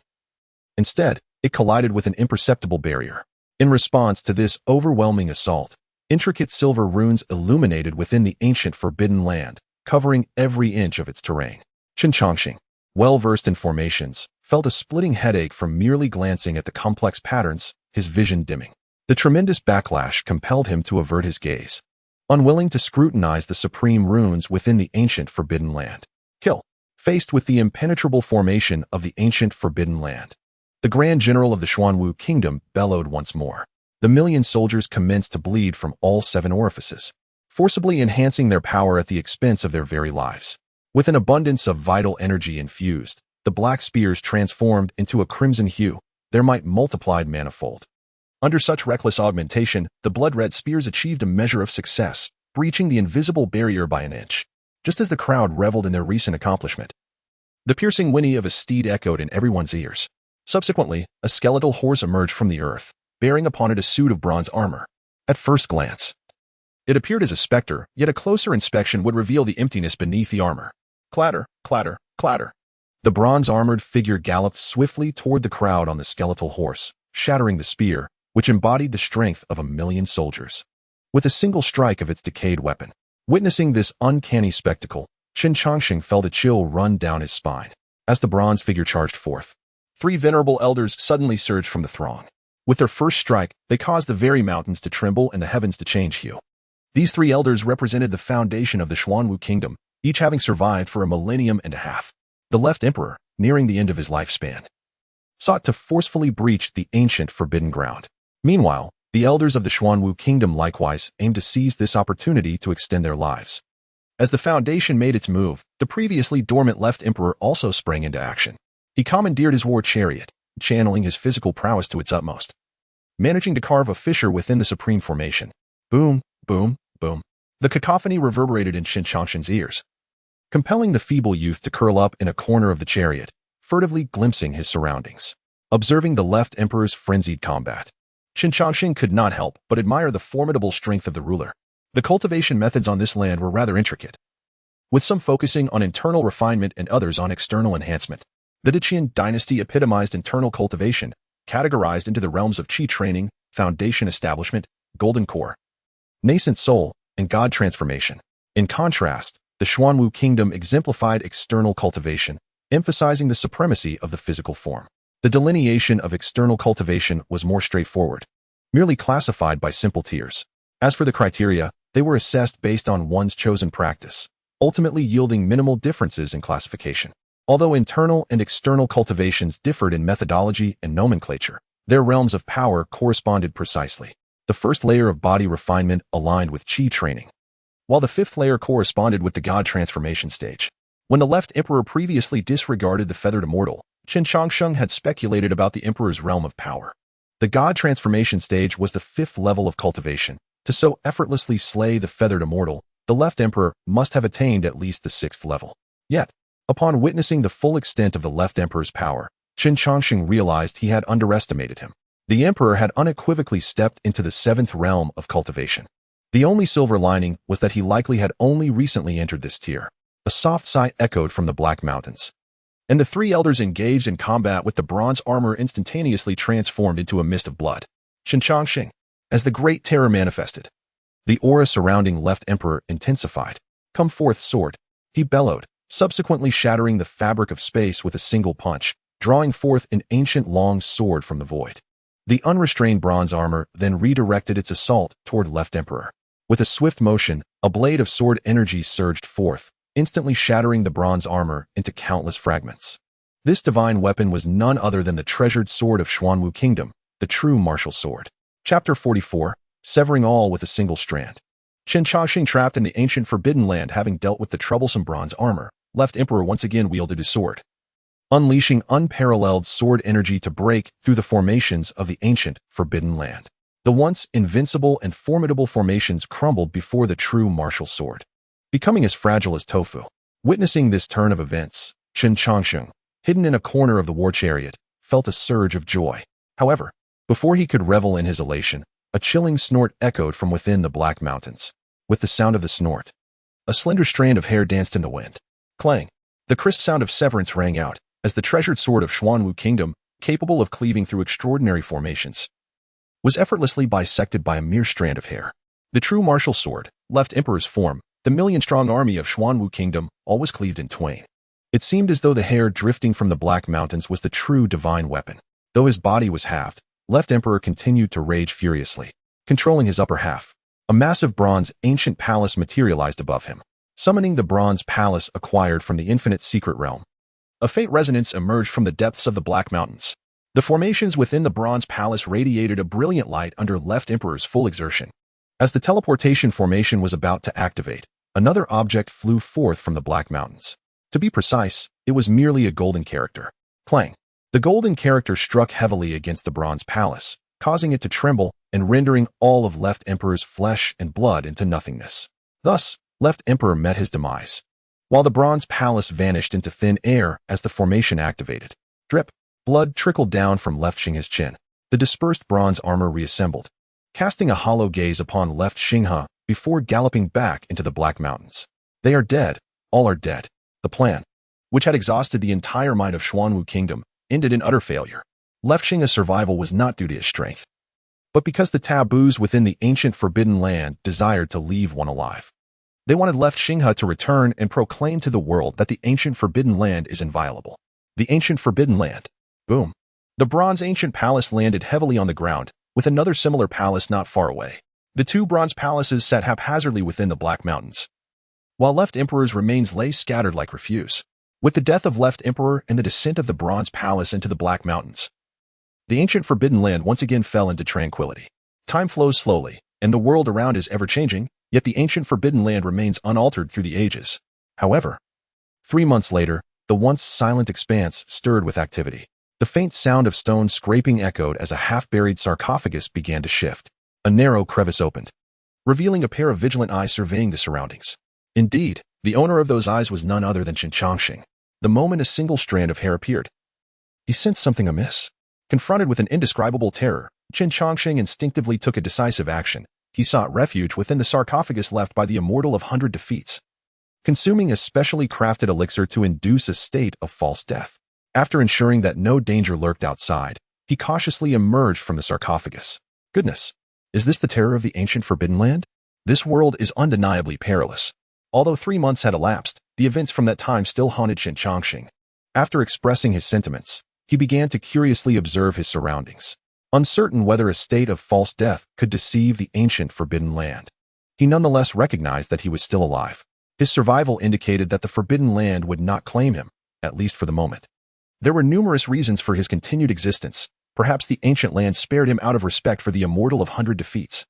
Instead, it collided with an imperceptible barrier. In response to this overwhelming assault, intricate silver runes illuminated within the ancient forbidden land, covering every inch of its terrain. Chen Changsheng, well-versed in formations, felt a splitting headache from merely glancing at the complex patterns, his vision dimming. The tremendous backlash compelled him to avert his gaze, unwilling to scrutinize the supreme runes within the ancient Forbidden Land. Kill. Faced with the impenetrable formation of the ancient Forbidden Land, the Grand General of the Xuanwu Kingdom bellowed once more. The million soldiers commenced to bleed from all 7 orifices, forcibly enhancing their power at the expense of their very lives. With an abundance of vital energy infused, the black spears transformed into a crimson hue, their might multiplied manifold. Under such reckless augmentation, the blood-red spears achieved a measure of success, breaching the invisible barrier by an inch. Just as the crowd reveled in their recent accomplishment, the piercing whinny of a steed echoed in everyone's ears. Subsequently, a skeletal horse emerged from the earth, bearing upon it a suit of bronze armor. At first glance, it appeared as a specter, yet a closer inspection would reveal the emptiness beneath the armor. Clatter, clatter, clatter. The bronze-armored figure galloped swiftly toward the crowd on the skeletal horse, shattering the spear, which embodied the strength of 1,000,000 soldiers, with a single strike of its decayed weapon. Witnessing this uncanny spectacle, Chen Changsheng felt a chill run down his spine. As the bronze figure charged forth, 3 venerable elders suddenly surged from the throng. With their first strike, they caused the very mountains to tremble and the heavens to change hue. These 3 elders represented the foundation of the Xuanwu Kingdom, each having survived for 1.5 millennia. The left emperor, nearing the end of his lifespan, sought to forcefully breach the ancient forbidden ground. Meanwhile, the elders of the Xuanwu Kingdom likewise aimed to seize this opportunity to extend their lives. As the foundation made its move, the previously dormant left emperor also sprang into action. He commandeered his war chariot, channeling his physical prowess to its utmost, managing to carve a fissure within the supreme formation. Boom, boom, boom. The cacophony reverberated in Chen Changsheng's ears, compelling the feeble youth to curl up in a corner of the chariot, furtively glimpsing his surroundings. Observing the left emperor's frenzied combat, Chen Changsheng could not help but admire the formidable strength of the ruler. The cultivation methods on this land were rather intricate, with some focusing on internal refinement and others on external enhancement. The Decaying dynasty epitomized internal cultivation, categorized into the realms of qi training, foundation establishment, golden core, nascent soul, and god transformation. In contrast, the Xuanwu Kingdom exemplified external cultivation, emphasizing the supremacy of the physical form. The delineation of external cultivation was more straightforward, merely classified by simple tiers. As for the criteria, they were assessed based on one's chosen practice, ultimately yielding minimal differences in classification. Although internal and external cultivations differed in methodology and nomenclature, their realms of power corresponded precisely. The first layer of body refinement aligned with qi training, while the 5th layer corresponded with the god transformation stage. When the left emperor previously disregarded the feathered immortal, Chen Changsheng had speculated about the emperor's realm of power. The god transformation stage was the 5th level of cultivation. To so effortlessly slay the feathered immortal, the left emperor must have attained at least the 6th level. Yet, upon witnessing the full extent of the left emperor's power, Chen Changsheng realized he had underestimated him. The emperor had unequivocally stepped into the 7th realm of cultivation. The only silver lining was that he likely had only recently entered this tier. A soft sigh echoed from the Black Mountains, and the 3 elders engaged in combat with the bronze armor instantaneously transformed into a mist of blood. Chen Changsheng. As the great terror manifested, the aura surrounding left emperor intensified. Come forth, sword, he bellowed, subsequently shattering the fabric of space with a single punch, drawing forth an ancient long sword from the void. The unrestrained bronze armor then redirected its assault toward left emperor. With a swift motion, a blade of sword energy surged forth, instantly shattering the bronze armor into countless fragments. This divine weapon was none other than the treasured sword of Xuanwu Kingdom, the true martial sword. Chapter 44, Severing All with a Single Strand. Chen Changsheng, trapped in the ancient Forbidden Land, having dealt with the troublesome bronze armor, left emperor once again wielded his sword, unleashing unparalleled sword energy to break through the formations of the ancient Forbidden Land. The once invincible and formidable formations crumbled before the true martial sword, becoming as fragile as tofu. Witnessing this turn of events, Chen Changsheng, hidden in a corner of the war chariot, felt a surge of joy. However, before he could revel in his elation, a chilling snort echoed from within the Black Mountains. With the sound of the snort, a slender strand of hair danced in the wind. Clang! The crisp sound of severance rang out, as the treasured sword of Xuanwu Kingdom, capable of cleaving through extraordinary formations, was effortlessly bisected by a mere strand of hair. The true martial sword, left emperor's form, the million-strong army of Xuanwu Kingdom, all was cleaved in twain. It seemed as though the hair drifting from the Black Mountains was the true divine weapon. Though his body was halved, Left Emperor continued to rage furiously, controlling his upper half. A massive bronze ancient palace materialized above him, summoning the bronze palace acquired from the infinite secret realm. A faint resonance emerged from the depths of the Black Mountains. The formations within the bronze palace radiated a brilliant light under Left Emperor's full exertion. As the teleportation formation was about to activate, another object flew forth from the Black Mountains. To be precise, it was merely a golden character. Clang. The golden character struck heavily against the bronze palace, causing it to tremble and rendering all of Left Emperor's flesh and blood into nothingness. Thus, Left Emperor met his demise, while the bronze palace vanished into thin air as the formation activated. Drip. Blood trickled down from Left Xingha's chin. The dispersed bronze armor reassembled, casting a hollow gaze upon Left Xingha before galloping back into the Black Mountains. They are dead. All are dead. The plan, which had exhausted the entire might of Xuanwu Kingdom, ended in utter failure. Left Xingha's survival was not due to his strength, but because the taboos within the ancient Forbidden Land desired to leave one alive. They wanted Left Xingha to return and proclaim to the world that the ancient Forbidden Land is inviolable. The ancient Forbidden Land. Boom. The bronze ancient palace landed heavily on the ground, with another similar palace not far away. The two bronze palaces sat haphazardly within the Black Mountains, while Left Emperor's remains lay scattered like refuse. With the death of Left Emperor and the descent of the bronze palace into the Black Mountains, the ancient Forbidden Land once again fell into tranquility. Time flows slowly, and the world around is ever-changing, yet the ancient Forbidden Land remains unaltered through the ages. However, 3 months later, the once silent expanse stirred with activity. The faint sound of stone scraping echoed as a half-buried sarcophagus began to shift. A narrow crevice opened, revealing a pair of vigilant eyes surveying the surroundings. Indeed, the owner of those eyes was none other than Chen Changsheng. The moment a single strand of hair appeared, he sensed something amiss. Confronted with an indescribable terror, Chen Changsheng instinctively took a decisive action. He sought refuge within the sarcophagus left by the immortal of 100 defeats, consuming a specially crafted elixir to induce a state of false death. After ensuring that no danger lurked outside, he cautiously emerged from the sarcophagus. Goodness, is this the terror of the ancient Forbidden Land? This world is undeniably perilous. Although 3 months had elapsed, the events from that time still haunted Chen Changsheng. After expressing his sentiments, he began to curiously observe his surroundings, uncertain whether a state of false death could deceive the ancient Forbidden Land. He nonetheless recognized that he was still alive. His survival indicated that the Forbidden Land would not claim him, at least for the moment. There were numerous reasons for his continued existence. Perhaps the ancient land spared him out of respect for the immortal of 100 defeats.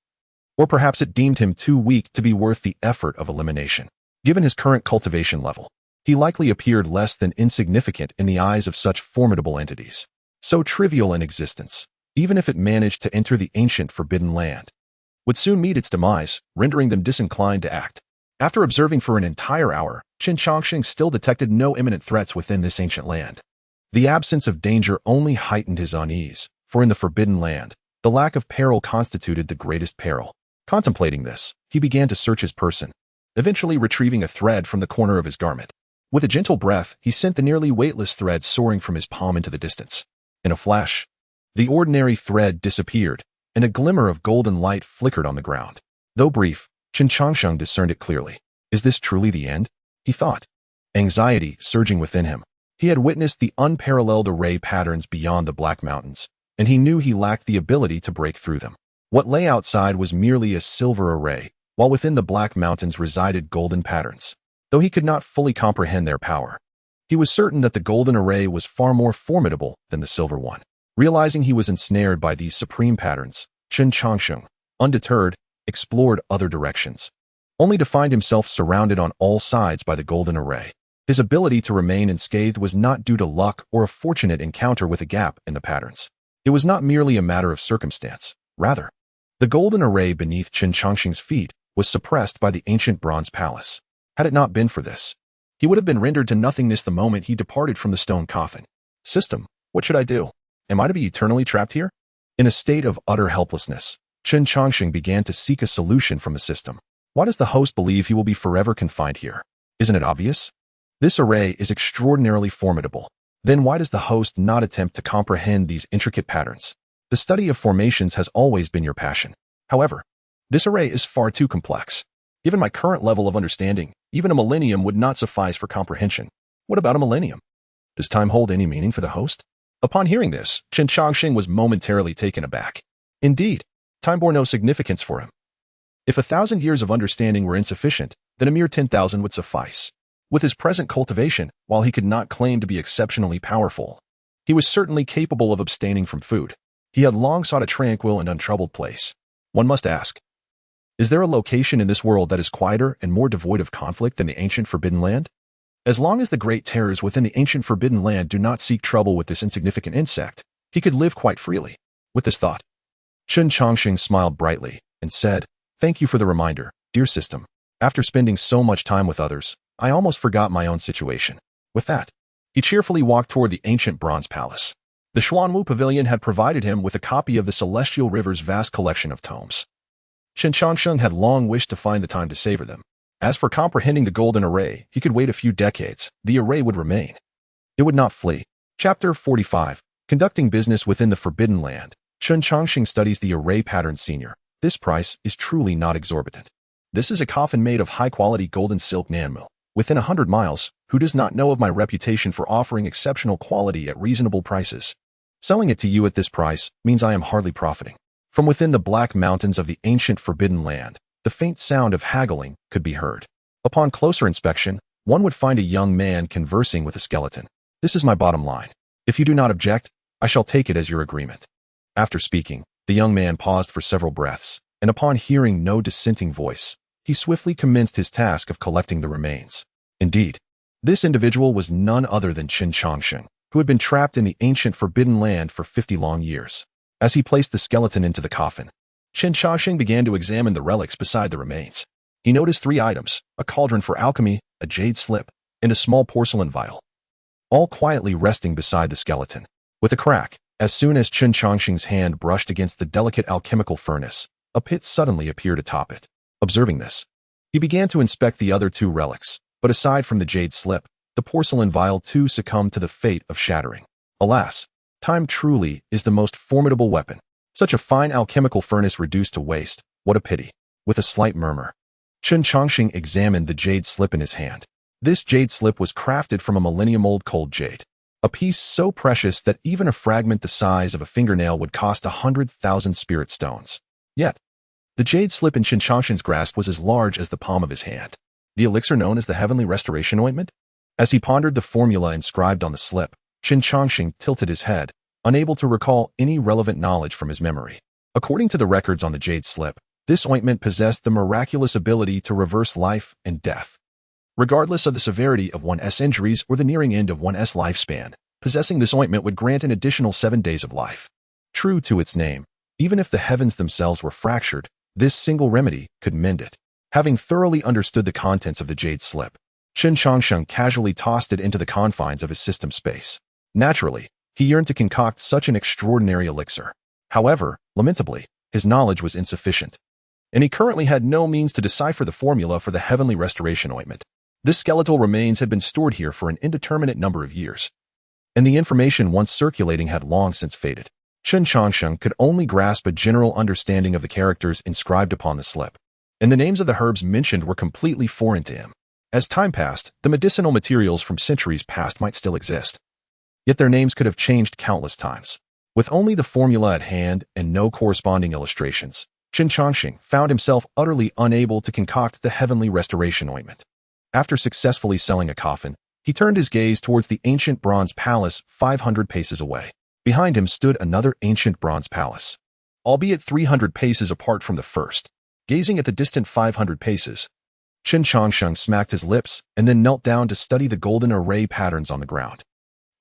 Or perhaps it deemed him too weak to be worth the effort of elimination. Given his current cultivation level, he likely appeared less than insignificant in the eyes of such formidable entities. So trivial in existence, even if it managed to enter the ancient Forbidden Land, would soon meet its demise, rendering them disinclined to act. After observing for an entire hour, Chen Changsheng still detected no imminent threats within this ancient land. The absence of danger only heightened his unease, for in the Forbidden Land, the lack of peril constituted the greatest peril. Contemplating this, he began to search his person, eventually retrieving a thread from the corner of his garment. With a gentle breath, he sent the nearly weightless thread soaring from his palm into the distance. In a flash, the ordinary thread disappeared, and a glimmer of golden light flickered on the ground. Though brief, Chen Changsheng discerned it clearly. Is this truly the end? He thought, anxiety surging within him. He had witnessed the unparalleled array patterns beyond the Black Mountains, and he knew he lacked the ability to break through them. What lay outside was merely a silver array, while within the Black Mountains resided golden patterns. Though he could not fully comprehend their power, he was certain that the golden array was far more formidable than the silver one. Realizing he was ensnared by these supreme patterns, Chen Changsheng, undeterred, explored other directions, only to find himself surrounded on all sides by the golden array. His ability to remain unscathed was not due to luck or a fortunate encounter with a gap in the patterns. It was not merely a matter of circumstance. Rather, the golden array beneath Chen Changsheng's feet was suppressed by the ancient bronze palace. Had it not been for this, he would have been rendered to nothingness the moment he departed from the stone coffin. System, what should I do? Am I to be eternally trapped here? In a state of utter helplessness, Chen Changsheng began to seek a solution from the system. Why does the host believe he will be forever confined here? Isn't it obvious? This array is extraordinarily formidable. Then why does the host not attempt to comprehend these intricate patterns? The study of formations has always been your passion. However, this array is far too complex. Given my current level of understanding, even a millennium would not suffice for comprehension. What about a millennium? Does time hold any meaning for the host? Upon hearing this, Chen Changsheng was momentarily taken aback. Indeed, time bore no significance for him. If 1,000 years of understanding were insufficient, then a mere 10,000 would suffice. With his present cultivation, while he could not claim to be exceptionally powerful, he was certainly capable of abstaining from food. He had long sought a tranquil and untroubled place. One must ask, is there a location in this world that is quieter and more devoid of conflict than the ancient Forbidden Land? As long as the great terrors within the ancient Forbidden Land do not seek trouble with this insignificant insect, he could live quite freely. With this thought, Chen Changsheng smiled brightly and said, "Thank you for the reminder, dear system. After spending so much time with others, I almost forgot my own situation." With that, he cheerfully walked toward the ancient bronze palace. The Xuanwu Pavilion had provided him with a copy of the Celestial River's vast collection of tomes. Chen Changsheng had long wished to find the time to savor them. As for comprehending the golden array, he could wait a few decades. The array would remain. It would not flee. Chapter 45. Conducting business within the Forbidden Land. Chen Changsheng studies the array pattern senior. This price is truly not exorbitant. This is a coffin made of high-quality golden silk nanmu. Within 100 miles, who does not know of my reputation for offering exceptional quality at reasonable prices? Selling it to you at this price means I am hardly profiting. From within the black mountains of the ancient Forbidden Land, the faint sound of haggling could be heard. Upon closer inspection, one would find a young man conversing with a skeleton. This is my bottom line. If you do not object, I shall take it as your agreement. After speaking, the young man paused for several breaths, and upon hearing no dissenting voice, he swiftly commenced his task of collecting the remains. Indeed, this individual was none other than Chen Changsheng, who had been trapped in the ancient Forbidden Land for 50 long years. As he placed the skeleton into the coffin, Chen Changsheng began to examine the relics beside the remains. He noticed 3 items, a cauldron for alchemy, a jade slip, and a small porcelain vial, all quietly resting beside the skeleton. With a crack, as soon as Chen Changsheng's hand brushed against the delicate alchemical furnace, a pit suddenly appeared atop it. Observing this, he began to inspect the other 2 relics, but aside from the jade slip, the porcelain vial too succumbed to the fate of shattering. Alas, time truly is the most formidable weapon. Such a fine alchemical furnace reduced to waste, what a pity. With a slight murmur, Chen Changsheng examined the jade slip in his hand. This jade slip was crafted from a millennium-old cold jade, a piece so precious that even a fragment the size of a fingernail would cost 100,000 spirit stones. Yet, the jade slip in Chen Changsheng's grasp was as large as the palm of his hand. The elixir known as the Heavenly Restoration Ointment? As he pondered the formula inscribed on the slip, Chen Changsheng tilted his head, unable to recall any relevant knowledge from his memory. According to the records on the jade slip, this ointment possessed the miraculous ability to reverse life and death. Regardless of the severity of one's injuries or the nearing end of one's lifespan, possessing this ointment would grant an additional 7 days of life. True to its name, even if the heavens themselves were fractured, this single remedy could mend it. Having thoroughly understood the contents of the jade slip, Chen Changsheng casually tossed it into the confines of his system space. Naturally, he yearned to concoct such an extraordinary elixir. However, lamentably, his knowledge was insufficient, and he currently had no means to decipher the formula for the Heavenly Restoration Ointment. This skeletal remains had been stored here for an indeterminate number of years, and the information once circulating had long since faded. Chen Changsheng could only grasp a general understanding of the characters inscribed upon the slip, and the names of the herbs mentioned were completely foreign to him. As time passed, the medicinal materials from centuries past might still exist, yet their names could have changed countless times. With only the formula at hand and no corresponding illustrations, Chen Changsheng found himself utterly unable to concoct the Heavenly Restoration Ointment. After successfully selling a coffin, he turned his gaze towards the ancient bronze palace 500 paces away. Behind him stood another ancient bronze palace, albeit 300 paces apart from the first. Gazing at the distant 500 paces, Chen Changsheng smacked his lips and then knelt down to study the golden array patterns on the ground.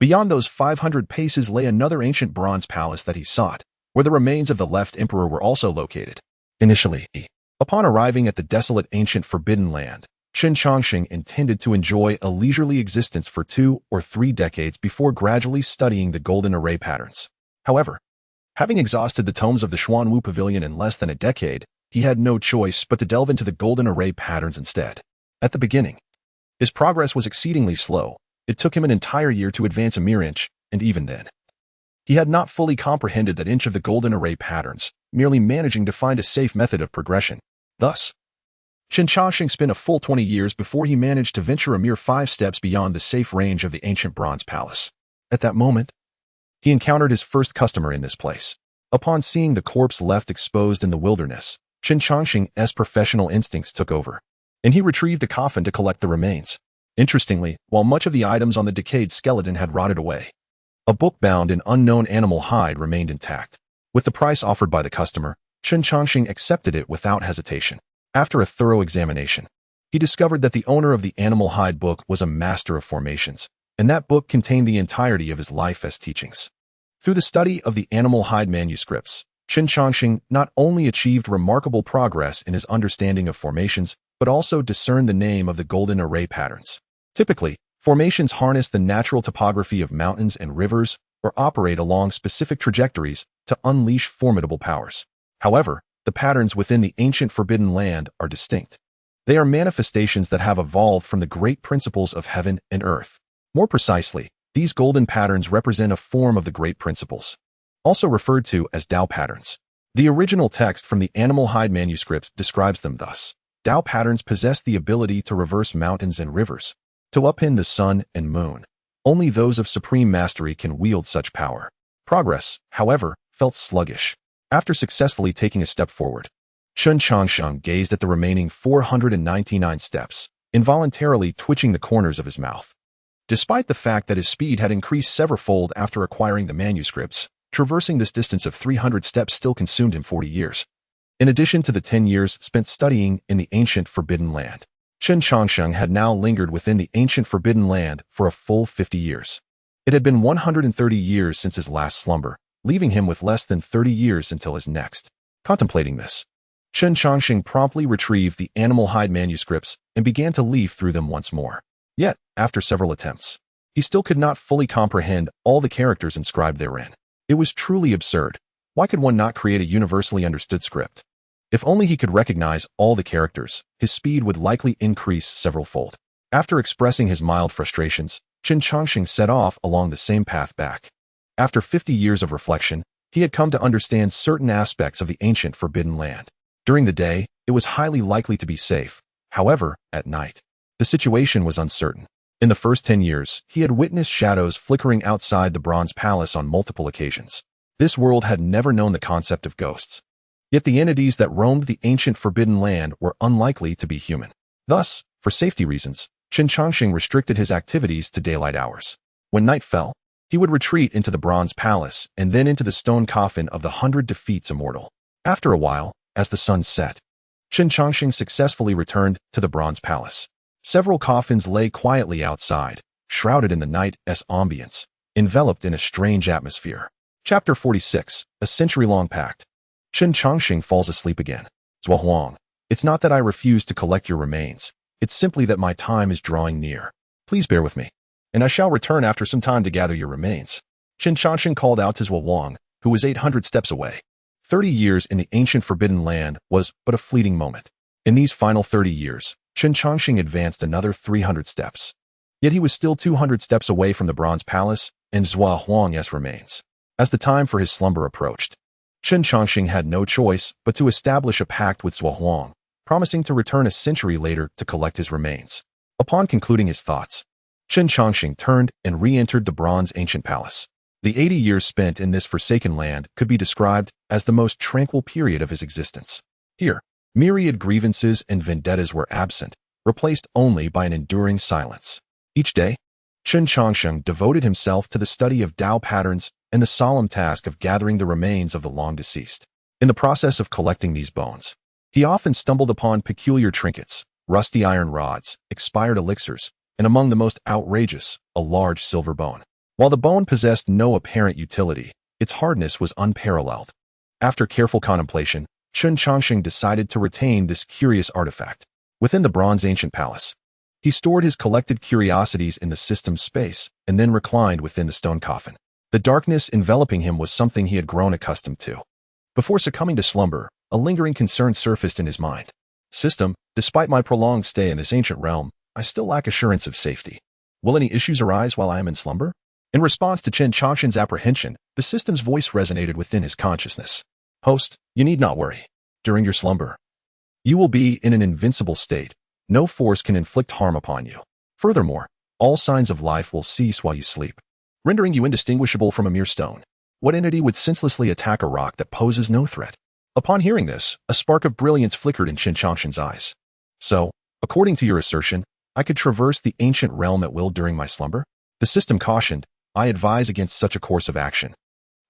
Beyond those 500 paces lay another ancient bronze palace that he sought, where the remains of the left emperor were also located. Initially, upon arriving at the desolate ancient Forbidden Land, Chen Changsheng intended to enjoy a leisurely existence for 2 or 3 decades before gradually studying the golden array patterns. However, having exhausted the tomes of the Xuanwu Pavilion in less than a decade, he had no choice but to delve into the golden array patterns instead. At the beginning, his progress was exceedingly slow. It took him an entire year to advance a mere inch, and even then, he had not fully comprehended that inch of the golden array patterns, merely managing to find a safe method of progression. Thus, Chen Changsheng spent a full 20 years before he managed to venture a mere 5 steps beyond the safe range of the ancient bronze palace. At that moment, he encountered his first customer in this place. Upon seeing the corpse left exposed in the wilderness, Chen Changsheng's professional instincts took over, and he retrieved the coffin to collect the remains. Interestingly, while much of the items on the decayed skeleton had rotted away, a book bound in unknown animal hide remained intact. With the price offered by the customer, Chen Changsheng accepted it without hesitation. After a thorough examination, he discovered that the owner of the animal hide book was a master of formations, and that book contained the entirety of his life as teachings. Through the study of the animal hide manuscripts, Chen Changsheng not only achieved remarkable progress in his understanding of formations, but also discerned the name of the golden array patterns. Typically, formations harness the natural topography of mountains and rivers or operate along specific trajectories to unleash formidable powers. However, the patterns within the ancient Forbidden Land are distinct. They are manifestations that have evolved from the great principles of heaven and earth. More precisely, these golden patterns represent a form of the great principles, also referred to as Tao patterns. The original text from the animal hide manuscripts describes them thus. Tao patterns possess the ability to reverse mountains and rivers, to upend the sun and moon. Only those of supreme mastery can wield such power. Progress, however, felt sluggish. After successfully taking a step forward, Chen Changsheng gazed at the remaining 499 steps, involuntarily twitching the corners of his mouth. Despite the fact that his speed had increased severalfold after acquiring the manuscripts, traversing this distance of 300 steps still consumed him 40 years. In addition to the 10 years spent studying in the ancient Forbidden Land, Chen Changsheng had now lingered within the ancient Forbidden Land for a full 50 years. It had been 130 years since his last slumber, leaving him with less than 30 years until his next. Contemplating this, Chen Changsheng promptly retrieved the animal hide manuscripts and began to leaf through them once more. Yet, after several attempts, he still could not fully comprehend all the characters inscribed therein. It was truly absurd. Why could one not create a universally understood script? If only he could recognize all the characters, his speed would likely increase severalfold. After expressing his mild frustrations, Chen Changsheng set off along the same path back. After 50 years of reflection, he had come to understand certain aspects of the ancient Forbidden Land. During the day, it was highly likely to be safe. However, at night, the situation was uncertain. In the first 10 years, he had witnessed shadows flickering outside the Bronze Palace on multiple occasions. This world had never known the concept of ghosts. Yet the entities that roamed the ancient Forbidden Land were unlikely to be human. Thus, for safety reasons, Chen Changsheng restricted his activities to daylight hours. When night fell, he would retreat into the Bronze Palace and then into the stone coffin of the 100 Defeats Immortal. After a while, as the sun set, Chen Changsheng successfully returned to the Bronze Palace. Several coffins lay quietly outside, shrouded in the night's ambience, enveloped in a strange atmosphere. Chapter 46, A Century-Long Pact. Chen Changsheng falls asleep again. Zhuo Huang, it's not that I refuse to collect your remains. It's simply that my time is drawing near. Please bear with me, and I shall return after some time to gather your remains. Chen Changsheng called out to Zhuo Huang, who was 800 steps away. 30 years in the ancient Forbidden Land was but a fleeting moment. In these final 30 years, Chen Changsheng advanced another 300 steps. Yet he was still 200 steps away from the Bronze Palace and Zhuo Huang's remains. As the time for his slumber approached, Chen Changsheng had no choice but to establish a pact with Zhuo Huang, promising to return a century later to collect his remains. Upon concluding his thoughts, Chen Changsheng turned and re-entered the Bronze Ancient Palace. The 80 years spent in this forsaken land could be described as the most tranquil period of his existence. Here, myriad grievances and vendettas were absent, replaced only by an enduring silence. Each day, Chen Changsheng devoted himself to the study of Tao patterns and the solemn task of gathering the remains of the long-deceased. In the process of collecting these bones, he often stumbled upon peculiar trinkets, rusty iron rods, expired elixirs, and among the most outrageous, a large silver bone. While the bone possessed no apparent utility, its hardness was unparalleled. After careful contemplation, Chen Changsheng decided to retain this curious artifact. Within the Bronze Ancient Palace, he stored his collected curiosities in the system's space and then reclined within the stone coffin. The darkness enveloping him was something he had grown accustomed to. Before succumbing to slumber, a lingering concern surfaced in his mind. System, despite my prolonged stay in this ancient realm, I still lack assurance of safety. Will any issues arise while I am in slumber? In response to Chen Changsheng's apprehension, the system's voice resonated within his consciousness. Host, you need not worry. During your slumber, You will be in an invincible state. No force can inflict harm upon you. Furthermore, all signs of life will cease while you sleep, rendering you indistinguishable from a mere stone. What entity would senselessly attack a rock that poses no threat? Upon hearing this, a spark of brilliance flickered in Chen Changsheng's eyes. So, according to your assertion, I could traverse the ancient realm at will during my slumber? The system cautioned, I advise against such a course of action.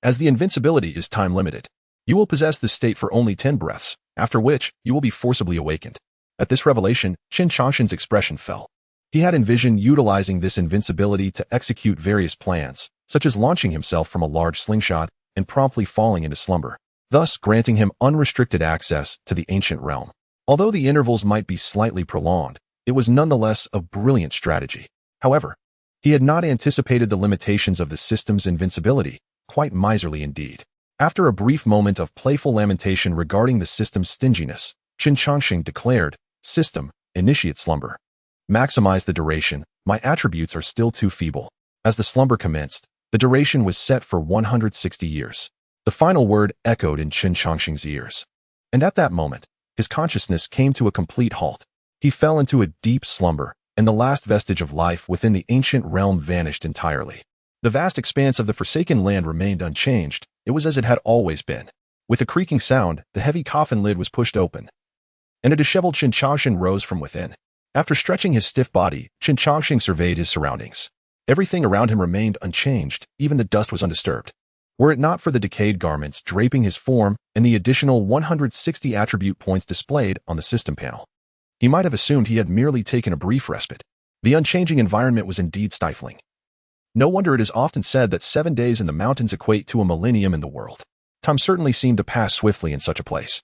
As the invincibility is time-limited, you will possess this state for only 10 breaths, after which you will be forcibly awakened. At this revelation, Chen Changsheng's expression fell. He had envisioned utilizing this invincibility to execute various plans, such as launching himself from a large slingshot and promptly falling into slumber, thus granting him unrestricted access to the ancient realm. Although the intervals might be slightly prolonged, it was nonetheless a brilliant strategy. However, he had not anticipated the limitations of the system's invincibility, quite miserly indeed. After a brief moment of playful lamentation regarding the system's stinginess, Chen Changsheng declared, System, initiate slumber. Maximize the duration, my attributes are still too feeble. As the slumber commenced, the duration was set for 160 years. The final word echoed in Chen Changsheng's ears. And at that moment, his consciousness came to a complete halt. He fell into a deep slumber, and the last vestige of life within the ancient realm vanished entirely. The vast expanse of the forsaken land remained unchanged. It was as it had always been. With a creaking sound, the heavy coffin lid was pushed open, and a disheveled Chen Changsheng rose from within. After stretching his stiff body, Chen Changsheng surveyed his surroundings. Everything around him remained unchanged, even the dust was undisturbed. Were it not for the decayed garments draping his form and the additional 160 attribute points displayed on the system panel, he might have assumed he had merely taken a brief respite. The unchanging environment was indeed stifling. No wonder it is often said that 7 days in the mountains equate to a millennium in the world. Time certainly seemed to pass swiftly in such a place.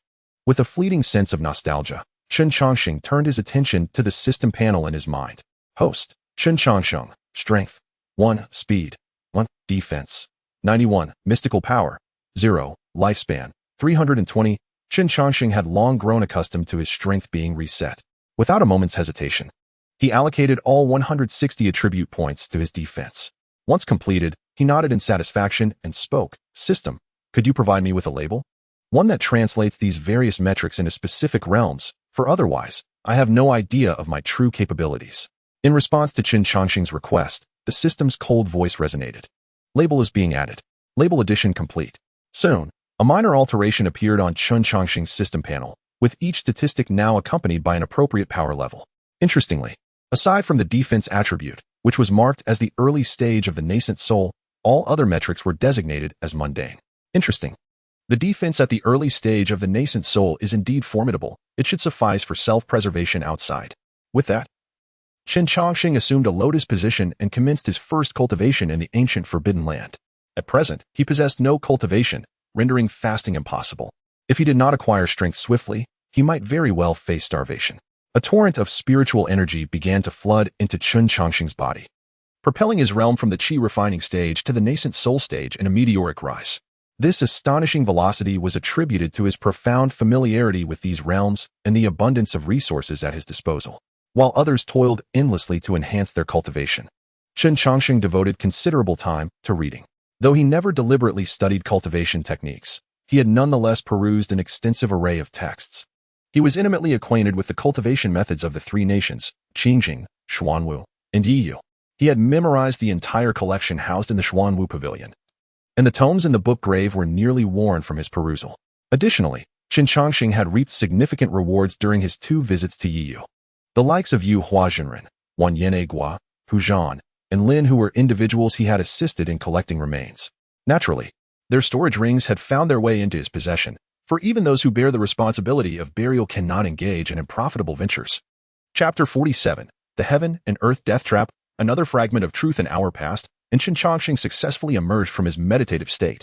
With a fleeting sense of nostalgia, Chen Changsheng turned his attention to the system panel in his mind. Host, Chen Changsheng, Strength, 1, Speed, 1, Defense, 91, Mystical Power, 0, Lifespan, 320. Chen Changsheng had long grown accustomed to his strength being reset. Without a moment's hesitation, he allocated all 160 attribute points to his defense. Once completed, he nodded in satisfaction and spoke, System, could you provide me with a label? One that translates these various metrics into specific realms, for otherwise, I have no idea of my true capabilities. In response to Chen Changsheng's request, the system's cold voice resonated. Label is being added. Label addition complete. Soon, a minor alteration appeared on Chen Changsheng's system panel, with each statistic now accompanied by an appropriate power level. Interestingly, aside from the defense attribute, which was marked as the early stage of the nascent soul, all other metrics were designated as mundane. Interesting. The defense at the early stage of the nascent soul is indeed formidable. It should suffice for self-preservation outside. With that, Chen Changsheng assumed a lotus position and commenced his first cultivation in the ancient Forbidden Land. At present, he possessed no cultivation, rendering fasting impossible. If he did not acquire strength swiftly, he might very well face starvation. A torrent of spiritual energy began to flood into Chen Changsheng's body, propelling his realm from the chi refining stage to the nascent soul stage in a meteoric rise. This astonishing velocity was attributed to his profound familiarity with these realms and the abundance of resources at his disposal. While others toiled endlessly to enhance their cultivation, Chen Changsheng devoted considerable time to reading. Though he never deliberately studied cultivation techniques, he had nonetheless perused an extensive array of texts. He was intimately acquainted with the cultivation methods of the three nations, Qingjing, Xuanwu, and Yiyu. He had memorized the entire collection housed in the Xuanwu Pavilion, and the tomes in the book grave were nearly worn from his perusal. Additionally, Chen Changsheng had reaped significant rewards during his 2 visits to Yiyu. The likes of Yu Huazhenren, Wan Yanegua, Hu Zhan, and Lin, who were individuals he had assisted in collecting remains. Naturally, their storage rings had found their way into his possession, for even those who bear the responsibility of burial cannot engage in unprofitable ventures. Chapter 47, The Heaven and Earth Death Trap, another fragment of truth an hour passed, and Chen Changsheng successfully emerged from his meditative state.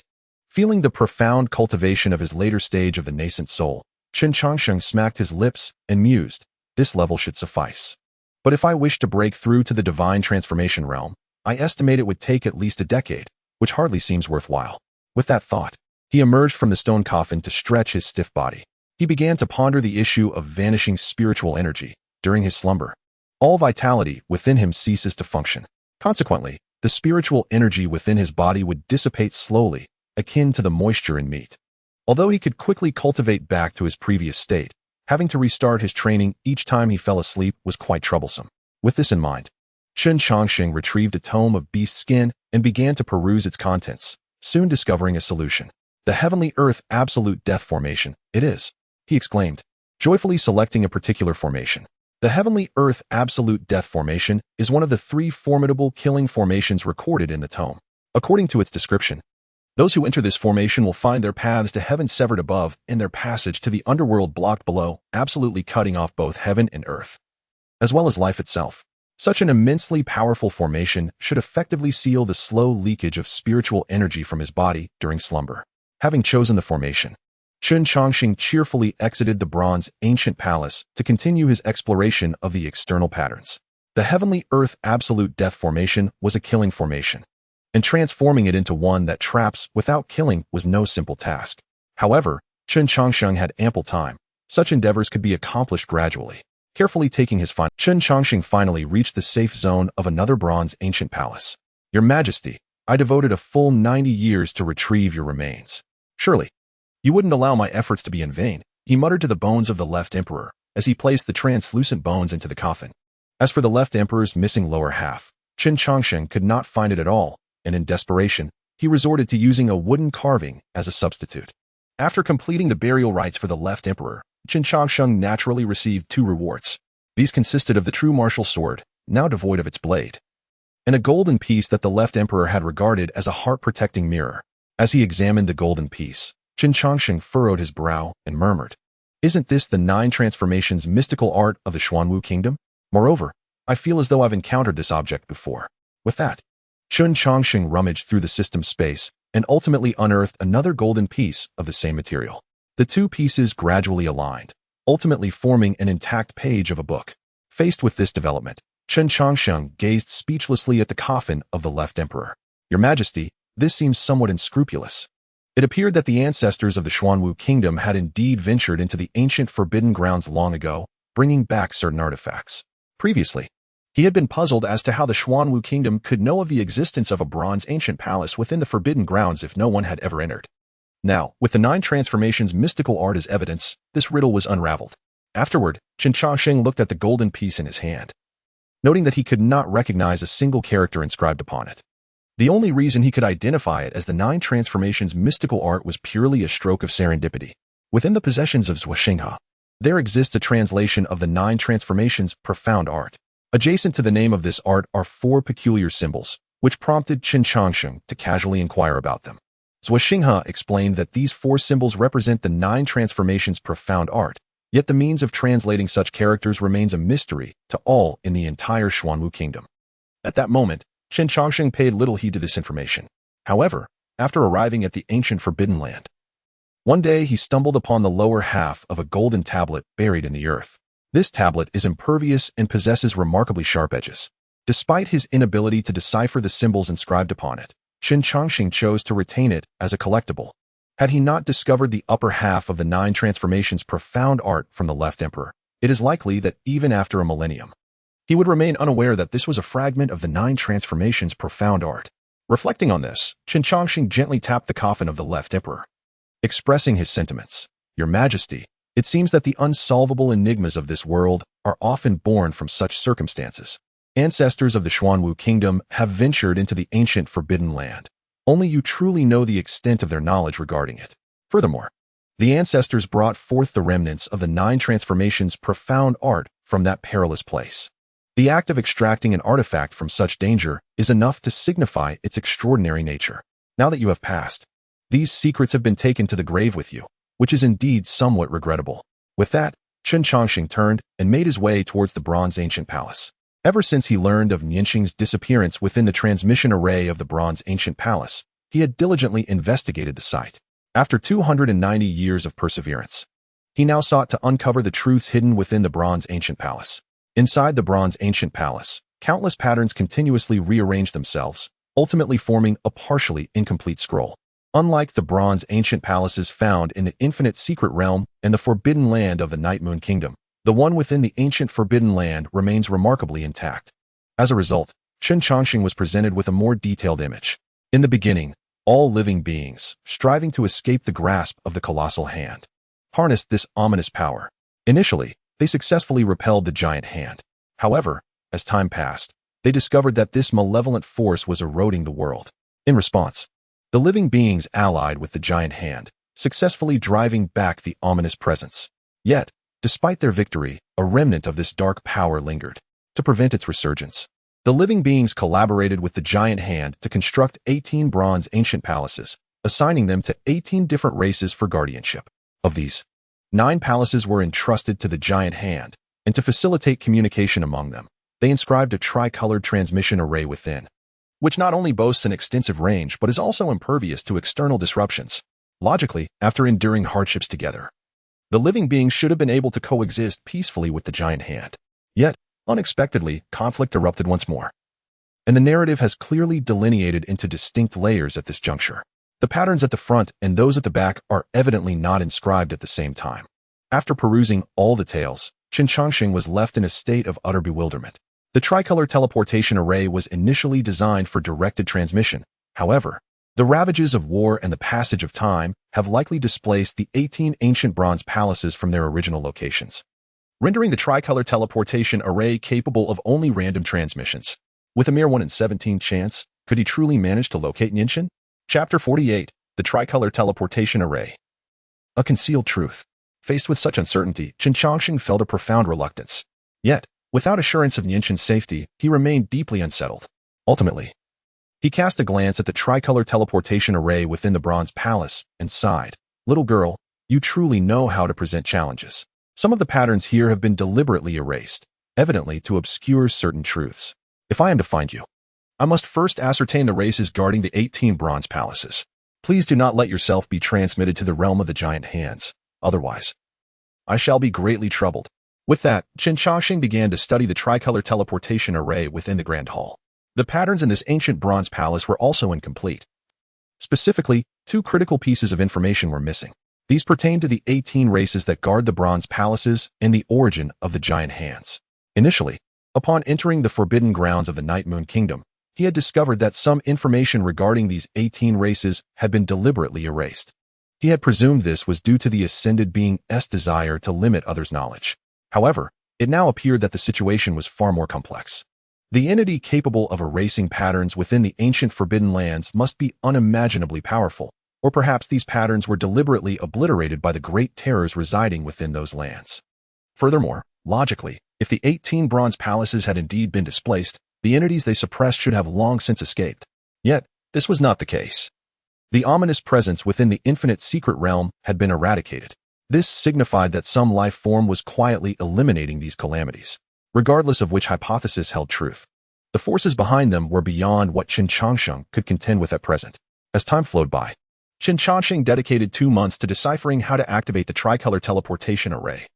Feeling the profound cultivation of his later stage of the nascent soul, Chen Changsheng smacked his lips and mused, this level should suffice. But if I wish to break through to the divine transformation realm, I estimate it would take at least a decade, which hardly seems worthwhile. With that thought, he emerged from the stone coffin to stretch his stiff body. He began to ponder the issue of vanishing spiritual energy during his slumber. All vitality within him ceases to function. Consequently, the spiritual energy within his body would dissipate slowly, akin to the moisture in meat. Although he could quickly cultivate back to his previous state, Having to restart his training each time he fell asleep was quite troublesome. With this in mind, Chen Changsheng retrieved a tome of beast skin and began to peruse its contents, soon discovering a solution. The Heavenly Earth Absolute Death Formation, it is, he exclaimed, joyfully selecting a particular formation. The Heavenly Earth Absolute Death Formation is one of the 3 formidable killing formations recorded in the tome. According to its description, those who enter this formation will find their paths to heaven severed above and their passage to the underworld blocked below, absolutely cutting off both heaven and earth, as well as life itself. Such an immensely powerful formation should effectively seal the slow leakage of spiritual energy from his body during slumber. Having chosen the formation, Chen Changsheng cheerfully exited the bronze ancient palace to continue his exploration of the external patterns. The Heavenly Earth Absolute Death Formation was a killing formation, and transforming it into one that traps without killing was no simple task. However, Chen Changsheng had ample time. Such endeavors could be accomplished gradually. Carefully taking his final, Chen Changsheng finally reached the safe zone of another bronze ancient palace. Your Majesty, I devoted a full 90 years to retrieve your remains. Surely, you wouldn't allow my efforts to be in vain, he muttered to the bones of the left emperor as he placed the translucent bones into the coffin. As for the left emperor's missing lower half, Chen Changsheng could not find it at all, and in desperation, he resorted to using a wooden carving as a substitute. After completing the burial rites for the left emperor, Chen Changsheng naturally received 2 rewards. These consisted of the true martial sword, now devoid of its blade, and a golden piece that the left emperor had regarded as a heart-protecting mirror. As he examined the golden piece, Chen Changsheng furrowed his brow and murmured, "Isn't this the 9 transformations mystical art of the Xuanwu kingdom? Moreover, I feel as though I've encountered this object before." With that, Chen Changsheng rummaged through the system space and ultimately unearthed another golden piece of the same material. The 2 pieces gradually aligned, ultimately forming an intact page of a book. Faced with this development, Chen Changsheng gazed speechlessly at the coffin of the left emperor. "Your Majesty, this seems somewhat unscrupulous." It appeared that the ancestors of the Xuanwu kingdom had indeed ventured into the ancient forbidden grounds long ago, bringing back certain artifacts. Previously, he had been puzzled as to how the Xuanwu kingdom could know of the existence of a bronze ancient palace within the forbidden grounds if no one had ever entered. Now, with the 9 transformations mystical art as evidence, this riddle was unraveled. Afterward, Chen Changsheng looked at the golden piece in his hand, noting that he could not recognize a single character inscribed upon it. The only reason he could identify it as the 9 transformations mystical art was purely a stroke of serendipity. Within the possessions of xianxia, there exists a translation of the 9 transformations profound art. Adjacent to the name of this art are 4 peculiar symbols, which prompted Chen Changsheng to casually inquire about them. Xianxia explained that these 4 symbols represent the 9 transformations profound art, yet the means of translating such characters remains a mystery to all in the entire Xuanwu kingdom. At that moment, Chen Changsheng paid little heed to this information. However, after arriving at the ancient Forbidden Land, one day he stumbled upon the lower half of a golden tablet buried in the earth. This tablet is impervious and possesses remarkably sharp edges. Despite his inability to decipher the symbols inscribed upon it, Chen Changsheng chose to retain it as a collectible. Had he not discovered the upper half of the 9 transformations profound art from the left emperor, it is likely that even after a millennium, he would remain unaware that this was a fragment of the 9 transformations profound art. Reflecting on this, Chen Changsheng gently tapped the coffin of the left emperor, expressing his sentiments. "Your Majesty, it seems that the unsolvable enigmas of this world are often born from such circumstances. Ancestors of the Xuanwu kingdom have ventured into the ancient Forbidden Land. Only you truly know the extent of their knowledge regarding it. Furthermore, the ancestors brought forth the remnants of the 9 transformations profound art from that perilous place. The act of extracting an artifact from such danger is enough to signify its extraordinary nature. Now that you have passed, these secrets have been taken to the grave with you, which is indeed somewhat regrettable." With that, Chen Changsheng turned and made his way towards the bronze ancient palace. Ever since he learned of Nianxing's disappearance within the transmission array of the bronze ancient palace, he had diligently investigated the site. After 290 years of perseverance, he now sought to uncover the truths hidden within the bronze ancient palace. Inside the bronze ancient palace, countless patterns continuously rearranged themselves, ultimately forming a partially incomplete scroll. Unlike the bronze ancient palaces found in the infinite secret realm and the forbidden land of the Night Moon Kingdom, the one within the ancient forbidden land remains remarkably intact. As a result, Chen Changsheng was presented with a more detailed image. In the beginning, all living beings, striving to escape the grasp of the colossal hand, harnessed this ominous power. Initially, they successfully repelled the giant hand. However, as time passed, they discovered that this malevolent force was eroding the world. In response, the living beings allied with the giant hand, successfully driving back the ominous presence. Yet, despite their victory, a remnant of this dark power lingered. To prevent its resurgence, the living beings collaborated with the giant hand to construct 18 bronze ancient palaces, assigning them to 18 different races for guardianship. Of these, 9 palaces were entrusted to the giant hand, and to facilitate communication among them, they inscribed a tricolored transmission array within, which not only boasts an extensive range but is also impervious to external disruptions. Logically, after enduring hardships together, the living beings should have been able to coexist peacefully with the giant hand. Yet, unexpectedly, conflict erupted once more. And the narrative has clearly delineated into distinct layers at this juncture. The patterns at the front and those at the back are evidently not inscribed at the same time. After perusing all the tales, Chen Changsheng was left in a state of utter bewilderment. The tricolor teleportation array was initially designed for directed transmission. However, the ravages of war and the passage of time have likely displaced the 18 ancient bronze palaces from their original locations, rendering the tricolor teleportation array capable of only random transmissions. With a mere 1 in 17 chance, could he truly manage to locate Nianchen? Chapter 48, The Tricolor Teleportation Array. A concealed truth. Faced with such uncertainty, Chen Changsheng felt a profound reluctance. Yet, without assurance of Nianchen's safety, he remained deeply unsettled. Ultimately, he cast a glance at the tricolor teleportation array within the bronze palace and sighed. Little girl, you truly know how to present challenges. Some of the patterns here have been deliberately erased, evidently to obscure certain truths. If I am to find you, I must first ascertain the races guarding the 18 bronze palaces. Please do not let yourself be transmitted to the realm of the giant hands. Otherwise, I shall be greatly troubled. With that, Chen Changsheng began to study the tricolor teleportation array within the Grand Hall. The patterns in this ancient bronze palace were also incomplete. Specifically, 2 critical pieces of information were missing. These pertain to the 18 races that guard the bronze palaces and the origin of the giant hands. Initially, upon entering the forbidden grounds of the Night Moon Kingdom, he had discovered that some information regarding these 18 races had been deliberately erased. He had presumed this was due to the ascended being's desire to limit others' knowledge. However, it now appeared that the situation was far more complex. The entity capable of erasing patterns within the ancient forbidden lands must be unimaginably powerful, or perhaps these patterns were deliberately obliterated by the great terrors residing within those lands. Furthermore, logically, if the 18 bronze palaces had indeed been displaced, the entities they suppressed should have long since escaped. Yet, this was not the case. The ominous presence within the infinite secret realm had been eradicated. This signified that some life form was quietly eliminating these calamities, regardless of which hypothesis held truth. The forces behind them were beyond what Chen Changsheng could contend with at present. As time flowed by, Chen Changsheng dedicated 2 months to deciphering how to activate the tricolor teleportation array.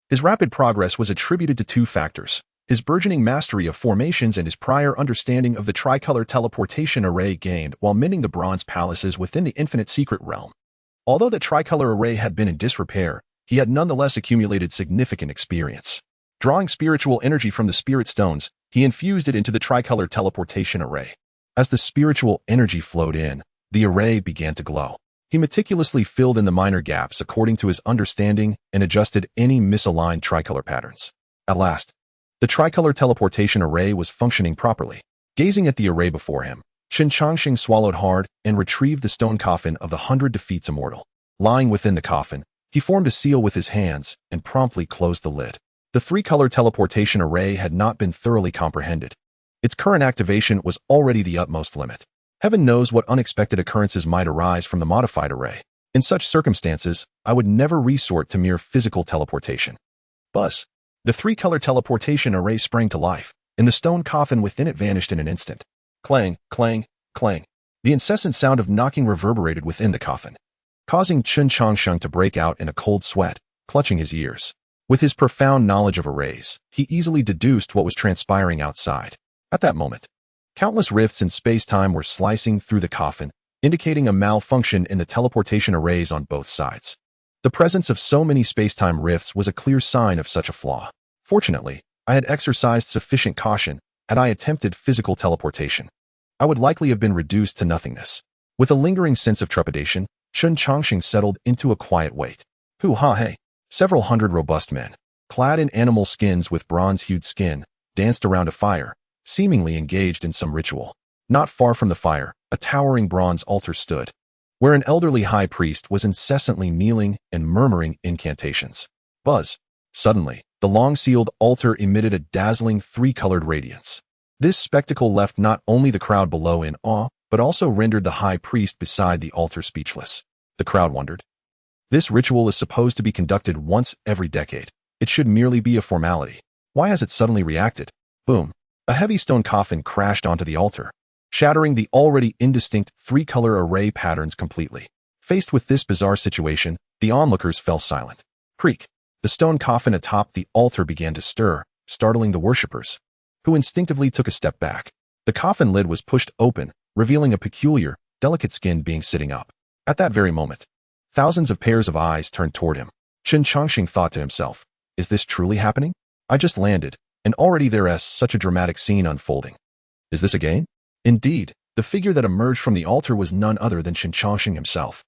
His rapid progress was attributed to 2 factors: his burgeoning mastery of formations and his prior understanding of the tricolor teleportation array gained while mending the bronze palaces within the infinite secret realm. Although the tricolor array had been in disrepair, he had nonetheless accumulated significant experience. Drawing spiritual energy from the spirit stones, he infused it into the tricolor teleportation array. As the spiritual energy flowed in, the array began to glow. He meticulously filled in the minor gaps according to his understanding and adjusted any misaligned tricolor patterns. At last, the tricolor teleportation array was functioning properly. Gazing at the array before him, Chen Changsheng swallowed hard and retrieved the stone coffin of the 100 Defeats Immortal. Lying within the coffin, he formed a seal with his hands and promptly closed the lid. The 3-color teleportation array had not been thoroughly comprehended. Its current activation was already the utmost limit. Heaven knows what unexpected occurrences might arise from the modified array. In such circumstances, I would never resort to mere physical teleportation. Buzz. The 3-color teleportation array sprang to life, and the stone coffin within it vanished in an instant. Clang, clang, clang. The incessant sound of knocking reverberated within the coffin, causing Chen Changsheng to break out in a cold sweat, clutching his ears. With his profound knowledge of arrays, he easily deduced what was transpiring outside. At that moment, countless rifts in space-time were slicing through the coffin, indicating a malfunction in the teleportation arrays on both sides. The presence of so many space-time rifts was a clear sign of such a flaw. Fortunately, I had exercised sufficient caution. Had I attempted physical teleportation, I would likely have been reduced to nothingness. With a lingering sense of trepidation, Chen Changsheng settled into a quiet wait. Hey. Several hundred robust men, clad in animal skins with bronze-hued skin, danced around a fire, seemingly engaged in some ritual. Not far from the fire, a towering bronze altar stood, where an elderly high priest was incessantly kneeling and murmuring incantations. Buzz! Suddenly, the long-sealed altar emitted a dazzling three-colored radiance. This spectacle left not only the crowd below in awe, but also rendered the high priest beside the altar speechless. The crowd wondered. This ritual is supposed to be conducted once every decade. It should merely be a formality. Why has it suddenly reacted? Boom! A heavy stone coffin crashed onto the altar, shattering the already indistinct three-color array patterns completely. Faced with this bizarre situation, the onlookers fell silent. Creak! The stone coffin atop the altar began to stir, startling the worshippers, who instinctively took a step back. The coffin lid was pushed open, revealing a peculiar, delicate skinned being sitting up. At that very moment, thousands of pairs of eyes turned toward him. Chen Changsheng thought to himself, is this truly happening? I just landed, and already there's such a dramatic scene unfolding. Is this a game? Indeed, the figure that emerged from the altar was none other than Chen Changsheng himself,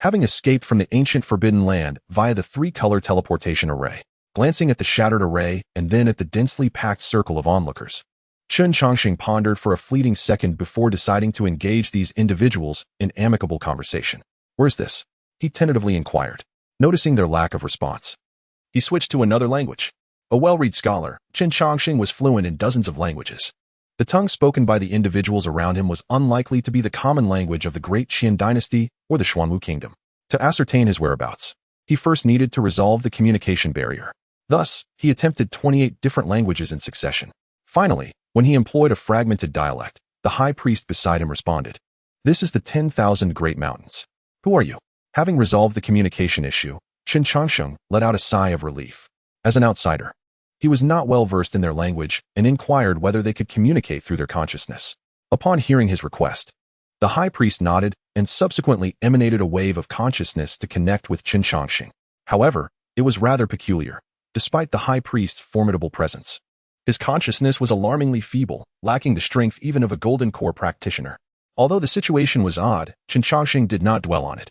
having escaped from the ancient Forbidden Land via the three-color teleportation array. Glancing at the shattered array and then at the densely packed circle of onlookers, Chen Changsheng pondered for a fleeting second before deciding to engage these individuals in amicable conversation. Where's this? He tentatively inquired, noticing their lack of response. He switched to another language. A well-read scholar, Chen Changsheng was fluent in dozens of languages. The tongue spoken by the individuals around him was unlikely to be the common language of the Great Qian dynasty or the Xuanwu kingdom. To ascertain his whereabouts, he first needed to resolve the communication barrier. Thus, he attempted 28 different languages in succession. Finally, when he employed a fragmented dialect, the high priest beside him responded, "This is the 10,000 Great Mountains. Who are you?" Having resolved the communication issue, Chen Changsheng let out a sigh of relief. As an outsider, he was not well versed in their language and inquired whether they could communicate through their consciousness. Upon hearing his request, the high priest nodded and subsequently emanated a wave of consciousness to connect with Chen Changsheng. However, it was rather peculiar, despite the high priest's formidable presence. His consciousness was alarmingly feeble, lacking the strength even of a golden core practitioner. Although the situation was odd, Chen Changsheng did not dwell on it,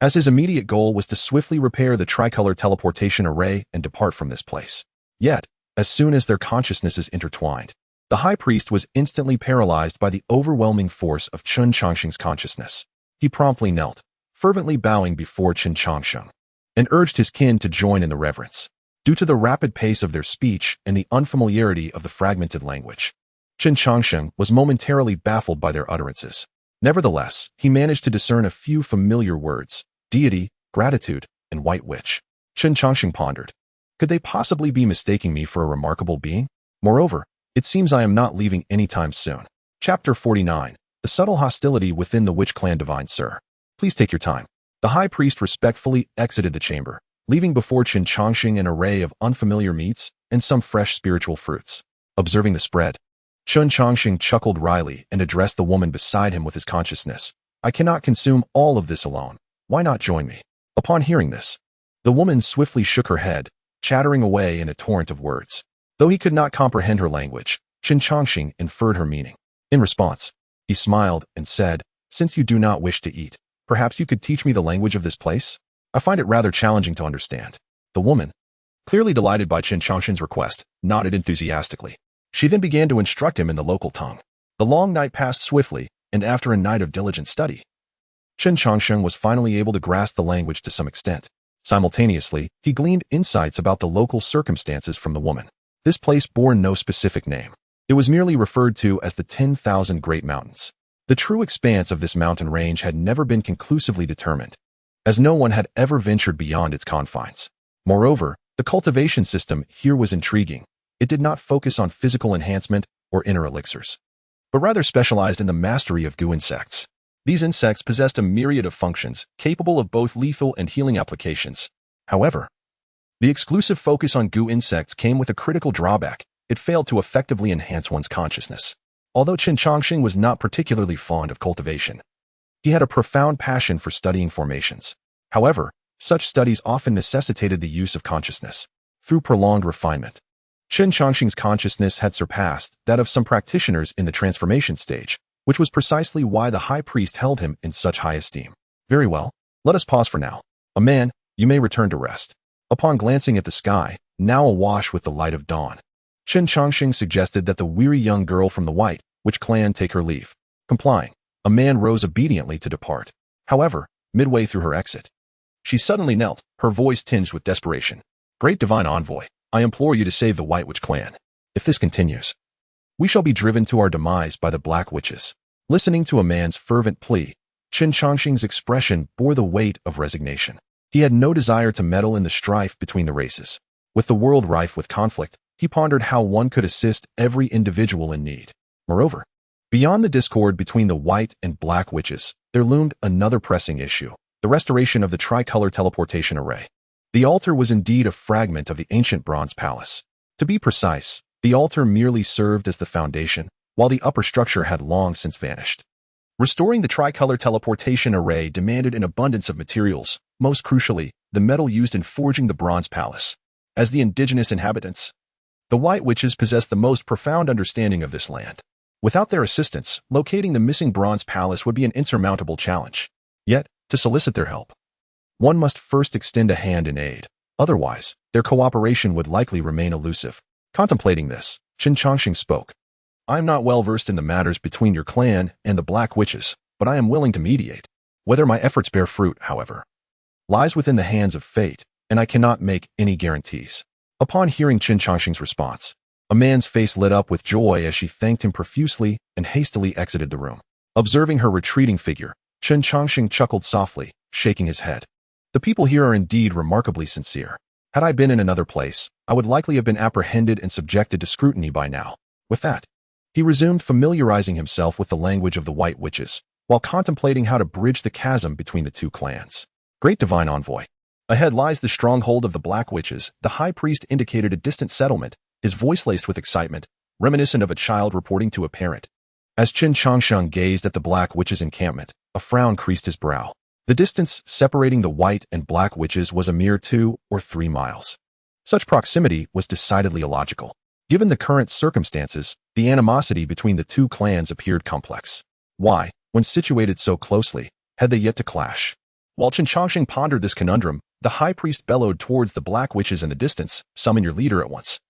as his immediate goal was to swiftly repair the tricolor teleportation array and depart from this place. Yet, as soon as their consciousnesses intertwined, the high priest was instantly paralyzed by the overwhelming force of Chen Changsheng's consciousness. He promptly knelt, fervently bowing before Chen Changsheng, and urged his kin to join in the reverence. Due to the rapid pace of their speech and the unfamiliarity of the fragmented language, Chen Changsheng was momentarily baffled by their utterances. Nevertheless, he managed to discern a few familiar words: deity, gratitude, and white witch. Chen Changsheng pondered, could they possibly be mistaking me for a remarkable being? Moreover, it seems I am not leaving anytime soon. Chapter 49. The subtle hostility within the witch clan. Divine Sir, please take your time. The high priest respectfully exited the chamber, leaving before Chen Changsheng an array of unfamiliar meats and some fresh spiritual fruits. Observing the spread, Chen Changsheng chuckled wryly and addressed the woman beside him with his consciousness. I cannot consume all of this alone. Why not join me? Upon hearing this, the woman swiftly shook her head, chattering away in a torrent of words. Though he could not comprehend her language, Chen Changsheng inferred her meaning. In response, he smiled and said, since you do not wish to eat, perhaps you could teach me the language of this place? I find it rather challenging to understand. The woman, clearly delighted by Chen Changsheng's request, nodded enthusiastically. She then began to instruct him in the local tongue. The long night passed swiftly, and after a night of diligent study, Chen Changsheng was finally able to grasp the language to some extent. Simultaneously, he gleaned insights about the local circumstances from the woman. This place bore no specific name. It was merely referred to as the 10,000 Great Mountains. The true expanse of this mountain range had never been conclusively determined, as no one had ever ventured beyond its confines. Moreover, the cultivation system here was intriguing. It did not focus on physical enhancement or inner elixirs, but rather specialized in the mastery of goo insects. These insects possessed a myriad of functions, capable of both lethal and healing applications. However, the exclusive focus on goo insects came with a critical drawback. It failed to effectively enhance one's consciousness. Although Chen Changsheng was not particularly fond of cultivation, he had a profound passion for studying formations. However, such studies often necessitated the use of consciousness. Through prolonged refinement, Chen Changsheng's consciousness had surpassed that of some practitioners in the transformation stage, which was precisely why the high priest held him in such high esteem. Very well, let us pause for now. A man, you may return to rest. Upon glancing at the sky, now awash with the light of dawn. Chen Changsheng suggested that the weary young girl from the White Witch clan take her leave. Complying, a man rose obediently to depart. However, midway through her exit, she suddenly knelt, her voice tinged with desperation. Great divine envoy, I implore you to save the White Witch clan. If this continues, we shall be driven to our demise by the Black Witches. Listening to a man's fervent plea, Chen Changsheng's expression bore the weight of resignation. He had no desire to meddle in the strife between the races. With the world rife with conflict, he pondered how one could assist every individual in need. Moreover, beyond the discord between the White and Black Witches, there loomed another pressing issue, the restoration of the tricolor teleportation array. The altar was indeed a fragment of the ancient bronze palace. To be precise, the altar merely served as the foundation, while the upper structure had long since vanished. Restoring the tricolor teleportation array demanded an abundance of materials, most crucially, the metal used in forging the bronze palace. As the indigenous inhabitants, the White Witches possessed the most profound understanding of this land. Without their assistance, locating the missing bronze palace would be an insurmountable challenge. Yet, to solicit their help, one must first extend a hand in aid. Otherwise, their cooperation would likely remain elusive. Contemplating this, Chen Changsheng spoke. I am not well versed in the matters between your clan and the Black Witches, but I am willing to mediate. Whether my efforts bear fruit, however, lies within the hands of fate, and I cannot make any guarantees. Upon hearing Chen Changsheng's response, a man's face lit up with joy as she thanked him profusely and hastily exited the room. Observing her retreating figure, Chen Changsheng chuckled softly, shaking his head. The people here are indeed remarkably sincere. Had I been in another place, I would likely have been apprehended and subjected to scrutiny by now. With that, he resumed familiarizing himself with the language of the White Witches, while contemplating how to bridge the chasm between the two clans. Great divine envoy. Ahead lies the stronghold of the Black Witches. The high priest indicated a distant settlement, his voice laced with excitement, reminiscent of a child reporting to a parent. As Chen Changsheng gazed at the Black Witches' encampment, a frown creased his brow. The distance separating the White and Black Witches was a mere 2 or 3 miles. Such proximity was decidedly illogical. Given the current circumstances, the animosity between the two clans appeared complex. Why, when situated so closely, had they yet to clash? While Chen Changsheng pondered this conundrum, the high priest bellowed towards the Black Witches in the distance, "Summon your leader at once,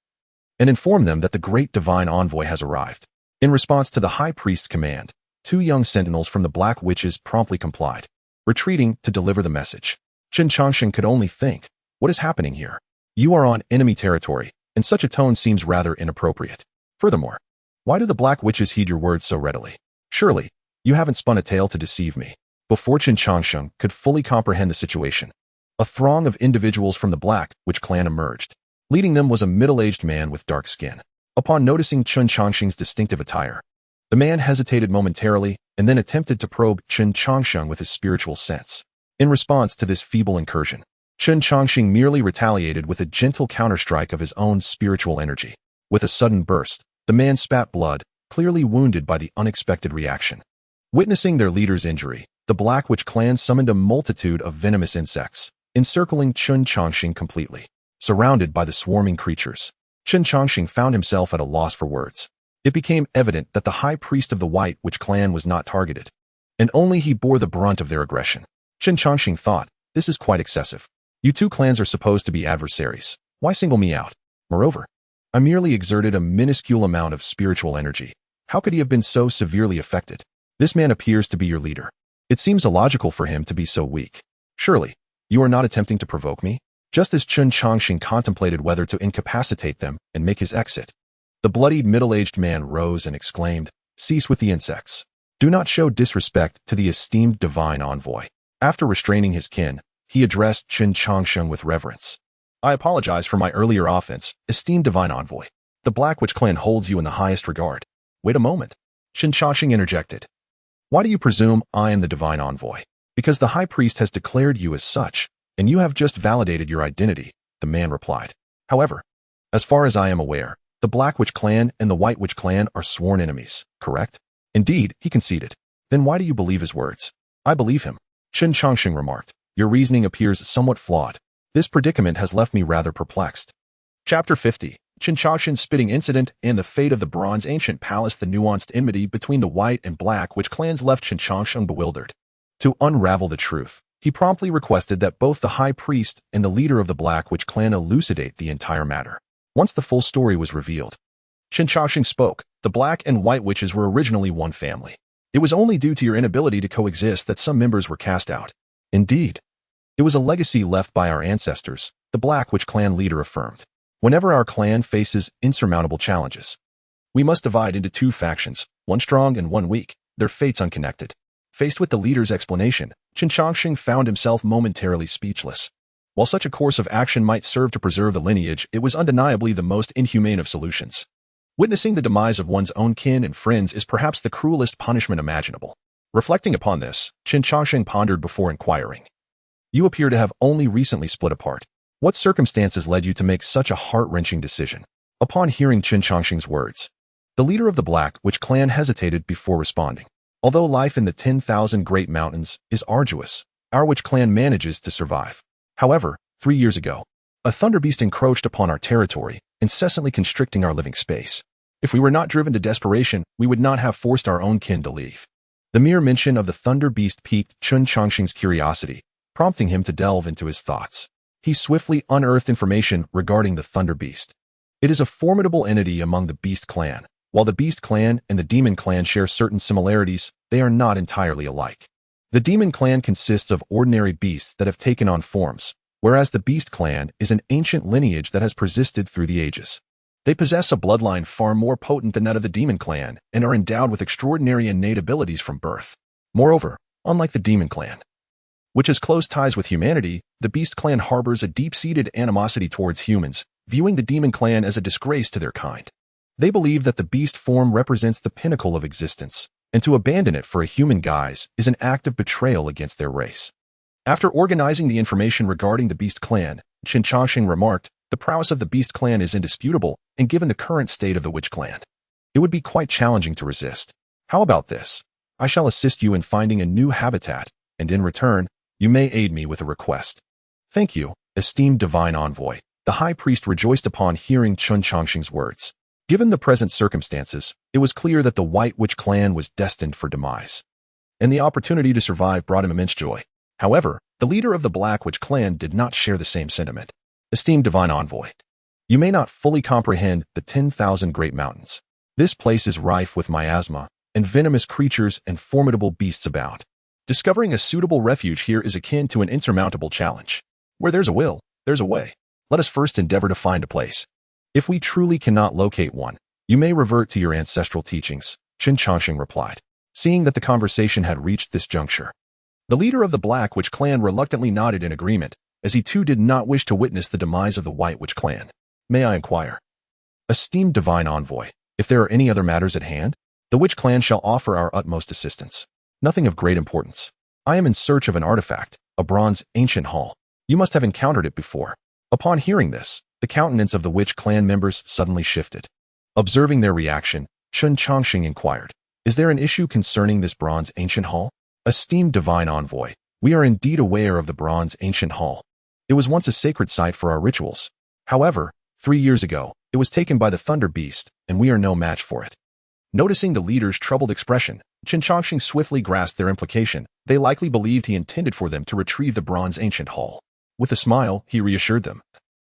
and inform them that the great divine envoy has arrived." In response to the high priest's command, 2 young sentinels from the Black Witches promptly complied, retreating to deliver the message. Chen Changsheng could only think, what is happening here? You are on enemy territory, and such a tone seems rather inappropriate. Furthermore, why do the Black Witches heed your words so readily? Surely, you haven't spun a tale to deceive me. Before Chen Changsheng could fully comprehend the situation, a throng of individuals from the Black Witch clan emerged. Leading them was a middle-aged man with dark skin. Upon noticing Chen Changsheng's distinctive attire, the man hesitated momentarily and then attempted to probe Chen Changsheng with his spiritual sense. In response to this feeble incursion, Chen Changsheng merely retaliated with a gentle counterstrike of his own spiritual energy. With a sudden burst, the man spat blood, clearly wounded by the unexpected reaction. Witnessing their leader's injury, the Black Witch clan summoned a multitude of venomous insects, encircling Chen Changsheng completely. Surrounded by the swarming creatures, Chen Changsheng found himself at a loss for words. It became evident that the high priest of the White Witch clan was not targeted, and only he bore the brunt of their aggression. Chen Changsheng thought, this is quite excessive. You two clans are supposed to be adversaries. Why single me out? Moreover, I merely exerted a minuscule amount of spiritual energy. How could he have been so severely affected? This man appears to be your leader. It seems illogical for him to be so weak. Surely, you are not attempting to provoke me? Just as Chen Changsheng contemplated whether to incapacitate them and make his exit, the bloodied middle-aged man rose and exclaimed, "Cease with the insects. Do not show disrespect to the esteemed divine envoy." After restraining his kin, he addressed Chen Changsheng with reverence. "I apologize for my earlier offense, esteemed divine envoy. The Black Witch clan holds you in the highest regard." "Wait a moment," Chen Changsheng interjected. "Why do you presume I am the divine envoy?" "Because the high priest has declared you as such, and you have just validated your identity," the man replied. "However, as far as I am aware, the Black Witch clan and the White Witch clan are sworn enemies, correct?" "Indeed," he conceded. "Then why do you believe his words?" "I believe him," Chen Changsheng remarked. "Your reasoning appears somewhat flawed. This predicament has left me rather perplexed." Chapter 50. Chen Changsheng's spitting incident and the fate of the Bronze Ancient Palace. The nuanced enmity between the White and Black Witch clans left Chen Changsheng bewildered. To unravel the truth, He promptly requested that both the high priest and the leader of the Black Witch clan elucidate the entire matter. Once the full story was revealed, Chen Changsheng spoke. The Black and White Witches were originally one family. It was only due to your inability to coexist that some members were cast out. Indeed, it was a legacy left by our ancestors, the Black Witch clan leader affirmed. Whenever our clan faces insurmountable challenges, we must divide into two factions, one strong and one weak, their fates unconnected. Faced with the leader's explanation, Chen Changsheng found himself momentarily speechless. While such a course of action might serve to preserve the lineage, it was undeniably the most inhumane of solutions. Witnessing the demise of one's own kin and friends is perhaps the cruelest punishment imaginable. Reflecting upon this, Chen Changsheng pondered before inquiring. You appear to have only recently split apart. What circumstances led you to make such a heart-wrenching decision? Upon hearing Chen Changsheng's words, the leader of the Black Witch clan hesitated before responding. Although life in the 10,000 Great Mountains is arduous, our witch clan manages to survive. However, 3 years ago, a thunder beast encroached upon our territory, incessantly constricting our living space. If we were not driven to desperation, we would not have forced our own kin to leave. The mere mention of the thunder beast piqued Chen Changsheng's curiosity, prompting him to delve into his thoughts. He swiftly unearthed information regarding the thunder beast. It is a formidable entity among the beast clan. While the beast clan and the demon clan share certain similarities, they are not entirely alike. The demon clan consists of ordinary beasts that have taken on forms, whereas the beast clan is an ancient lineage that has persisted through the ages. They possess a bloodline far more potent than that of the demon clan and are endowed with extraordinary innate abilities from birth. Moreover, unlike the demon clan, which has close ties with humanity, the beast clan harbors a deep-seated animosity towards humans, viewing the demon clan as a disgrace to their kind. They believe that the beast form represents the pinnacle of existence, and to abandon it for a human guise is an act of betrayal against their race. After organizing the information regarding the beast clan, Chen Changsheng remarked, the prowess of the beast clan is indisputable, and given the current state of the witch clan, it would be quite challenging to resist. How about this? I shall assist you in finding a new habitat, and in return, you may aid me with a request. Thank you, esteemed divine envoy. The high priest rejoiced upon hearing Chen Changsheng's words. Given the present circumstances, it was clear that the White Witch clan was destined for demise, and the opportunity to survive brought him immense joy. However, the leader of the Black Witch clan did not share the same sentiment. Esteemed divine envoy, you may not fully comprehend the 10,000 Great Mountains. This place is rife with miasma, and venomous creatures and formidable beasts abound. Discovering a suitable refuge here is akin to an insurmountable challenge. Where there's a will, there's a way. Let us first endeavor to find a place. If we truly cannot locate one, you may revert to your ancestral teachings, Chen Changsheng replied. Seeing that the conversation had reached this juncture, the leader of the Black Witch clan reluctantly nodded in agreement, as he too did not wish to witness the demise of the White Witch clan. May I inquire? Esteemed divine envoy, if there are any other matters at hand, the Witch clan shall offer our utmost assistance. Nothing of great importance. I am in search of an artifact, a bronze ancient hall. You must have encountered it before. Upon hearing this, the countenance of the Witch clan members suddenly shifted. Observing their reaction, Chen Changsheng inquired, is there an issue concerning this bronze ancient hall? Esteemed divine envoy, we are indeed aware of the bronze ancient hall. It was once a sacred site for our rituals. However, 3 years ago, it was taken by the Thunder Beast, and we are no match for it. Noticing the leader's troubled expression, Chen Changsheng swiftly grasped their implication. They likely believed he intended for them to retrieve the bronze ancient hall. With a smile, he reassured them.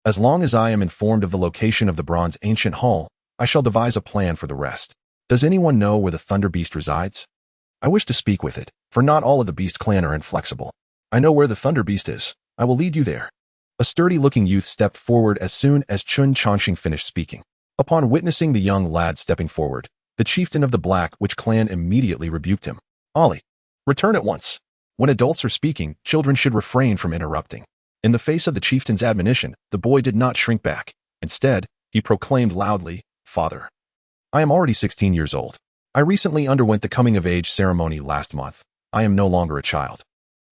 As long as I am informed of the location of the bronze ancient hall, I shall devise a plan for the rest. Does anyone know where the Thunder Beast resides? I wish to speak with it, for not all of the Beast clan are inflexible. I know where the Thunder Beast is. I will lead you there. A sturdy-looking youth stepped forward as soon as Chen Changsheng finished speaking. Upon witnessing the young lad stepping forward, the chieftain of the Black Witch clan immediately rebuked him. Ollie, return at once. When adults are speaking, children should refrain from interrupting. In the face of the chieftain's admonition, the boy did not shrink back. Instead, he proclaimed loudly, Father, I am already 16 years old. I recently underwent the coming-of-age ceremony last month. I am no longer a child.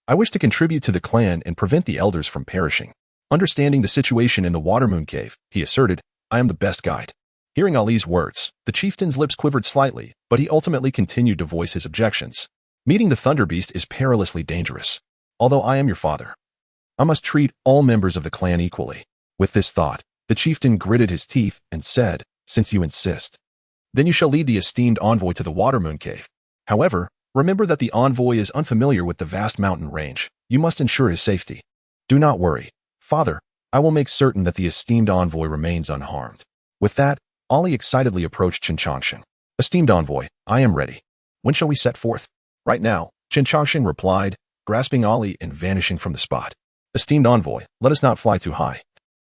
I wish to contribute to the clan and prevent the elders from perishing. Understanding the situation in the Watermoon Cave, he asserted, I am the best guide. Hearing Ali's words, the chieftain's lips quivered slightly, but he ultimately continued to voice his objections. Meeting the Thunder Beast is perilously dangerous. Although I am your father, I must treat all members of the clan equally. With this thought, the chieftain gritted his teeth and said, Since you insist, then you shall lead the esteemed envoy to the Watermoon Cave. However, Remember that the envoy is unfamiliar with the vast mountain range. You must ensure his safety. Do not worry. Father, I will make certain that the esteemed envoy remains unharmed. With that, Ali excitedly approached Chen Changsheng. Esteemed envoy, I am ready. When shall we set forth? Right now, Chen Changsheng replied, grasping Ali and vanishing from the spot. Esteemed envoy, let us not fly too high,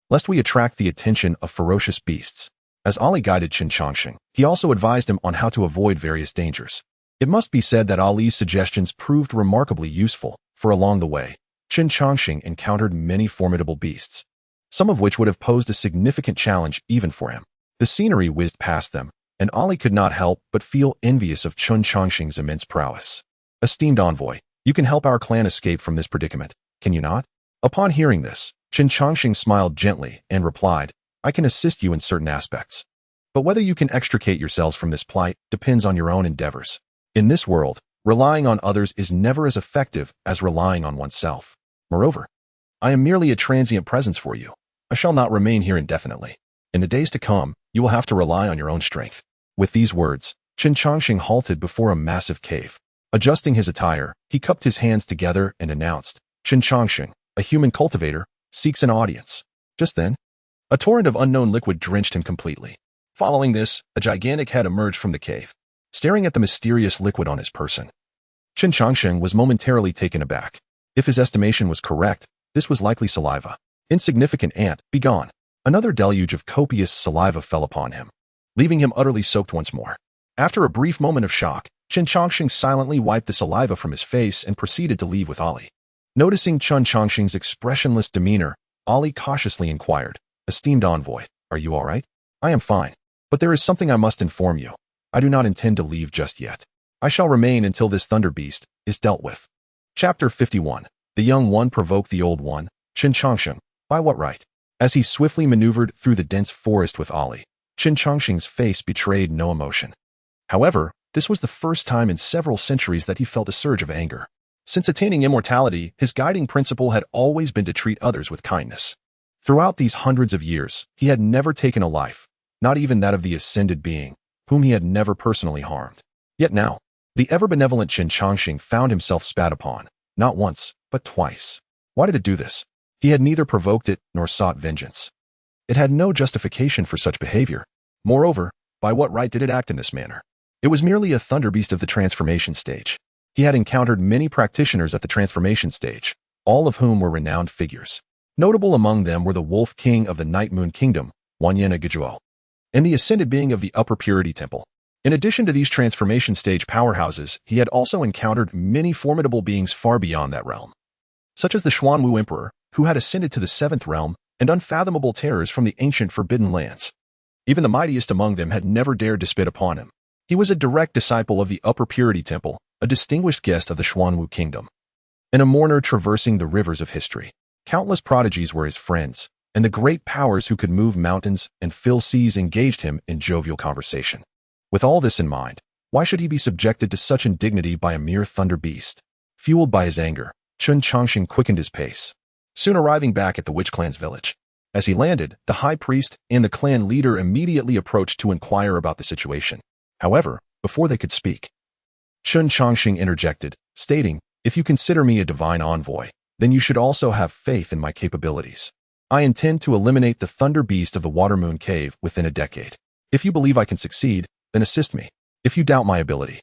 lest we attract the attention of ferocious beasts. As Ali guided Chen Changsheng, he also advised him on how to avoid various dangers. It must be said that Ali's suggestions proved remarkably useful, for along the way, Chen Changsheng encountered many formidable beasts, some of which would have posed a significant challenge even for him. The scenery whizzed past them, and Ali could not help but feel envious of Chen Changsheng's immense prowess. Esteemed envoy, you can help our clan escape from this predicament, can you not? Upon hearing this, Chen Changsheng smiled gently and replied, I can assist you in certain aspects. But whether you can extricate yourselves from this plight depends on your own endeavors. In this world, relying on others is never as effective as relying on oneself. Moreover, I am merely a transient presence for you. I shall not remain here indefinitely. In the days to come, you will have to rely on your own strength. With these words, Chen Changsheng halted before a massive cave. Adjusting his attire, he cupped his hands together and announced, Chen Changsheng, a human cultivator, seeks an audience. Just then, a torrent of unknown liquid drenched him completely. Following this, a gigantic head emerged from the cave, staring at the mysterious liquid on his person. Chen Changsheng was momentarily taken aback. If his estimation was correct, this was likely saliva. Insignificant ant, be gone. Another deluge of copious saliva fell upon him, leaving him utterly soaked once more. After a brief moment of shock, Chen Changsheng silently wiped the saliva from his face and proceeded to leave with Ali. Noticing Chen Changsheng's expressionless demeanor, Ali cautiously inquired, Esteemed envoy, are you all right? I am fine, but there is something I must inform you. I do not intend to leave just yet. I shall remain until this thunder beast is dealt with. Chapter 51. The young one provoked the old one. Chen Changsheng, by what right? As he swiftly maneuvered through the dense forest with Ali, Chen Changsheng's face betrayed no emotion. However, this was the first time in several centuries that he felt a surge of anger. Since attaining immortality, his guiding principle had always been to treat others with kindness. Throughout these hundreds of years, he had never taken a life, not even that of the ascended being, whom he had never personally harmed. Yet now, the ever-benevolent Chen Changsheng found himself spat upon, not once, but twice. Why did it do this? He had neither provoked it nor sought vengeance. It had no justification for such behavior. Moreover, by what right did it act in this manner? It was merely a thunder beast of the transformation stage. He had encountered many practitioners at the transformation stage, all of whom were renowned figures. Notable among them were the Wolf King of the Night Moon Kingdom, Wanyan Guizhuo, and the ascended being of the Upper Purity Temple. In addition to these transformation stage powerhouses, he had also encountered many formidable beings far beyond that realm, such as the Xuanwu Emperor, who had ascended to the seventh realm, and unfathomable terrors from the ancient Forbidden Lands. Even the mightiest among them had never dared to spit upon him. He was a direct disciple of the Upper Purity Temple, a distinguished guest of the Xuanwu Kingdom, and a mourner traversing the rivers of history. Countless prodigies were his friends, and the great powers who could move mountains and fill seas engaged him in jovial conversation. With all this in mind, why should he be subjected to such indignity by a mere thunder beast? Fueled by his anger, Chen Changsheng quickened his pace, soon arriving back at the witch clan's village. As he landed, the high priest and the clan leader immediately approached to inquire about the situation. However, before they could speak, Chen Changsheng interjected, stating, If you consider me a divine envoy, then you should also have faith in my capabilities. I intend to eliminate the thunder beast of the Watermoon Cave within a decade. If you believe I can succeed, then assist me. If you doubt my ability,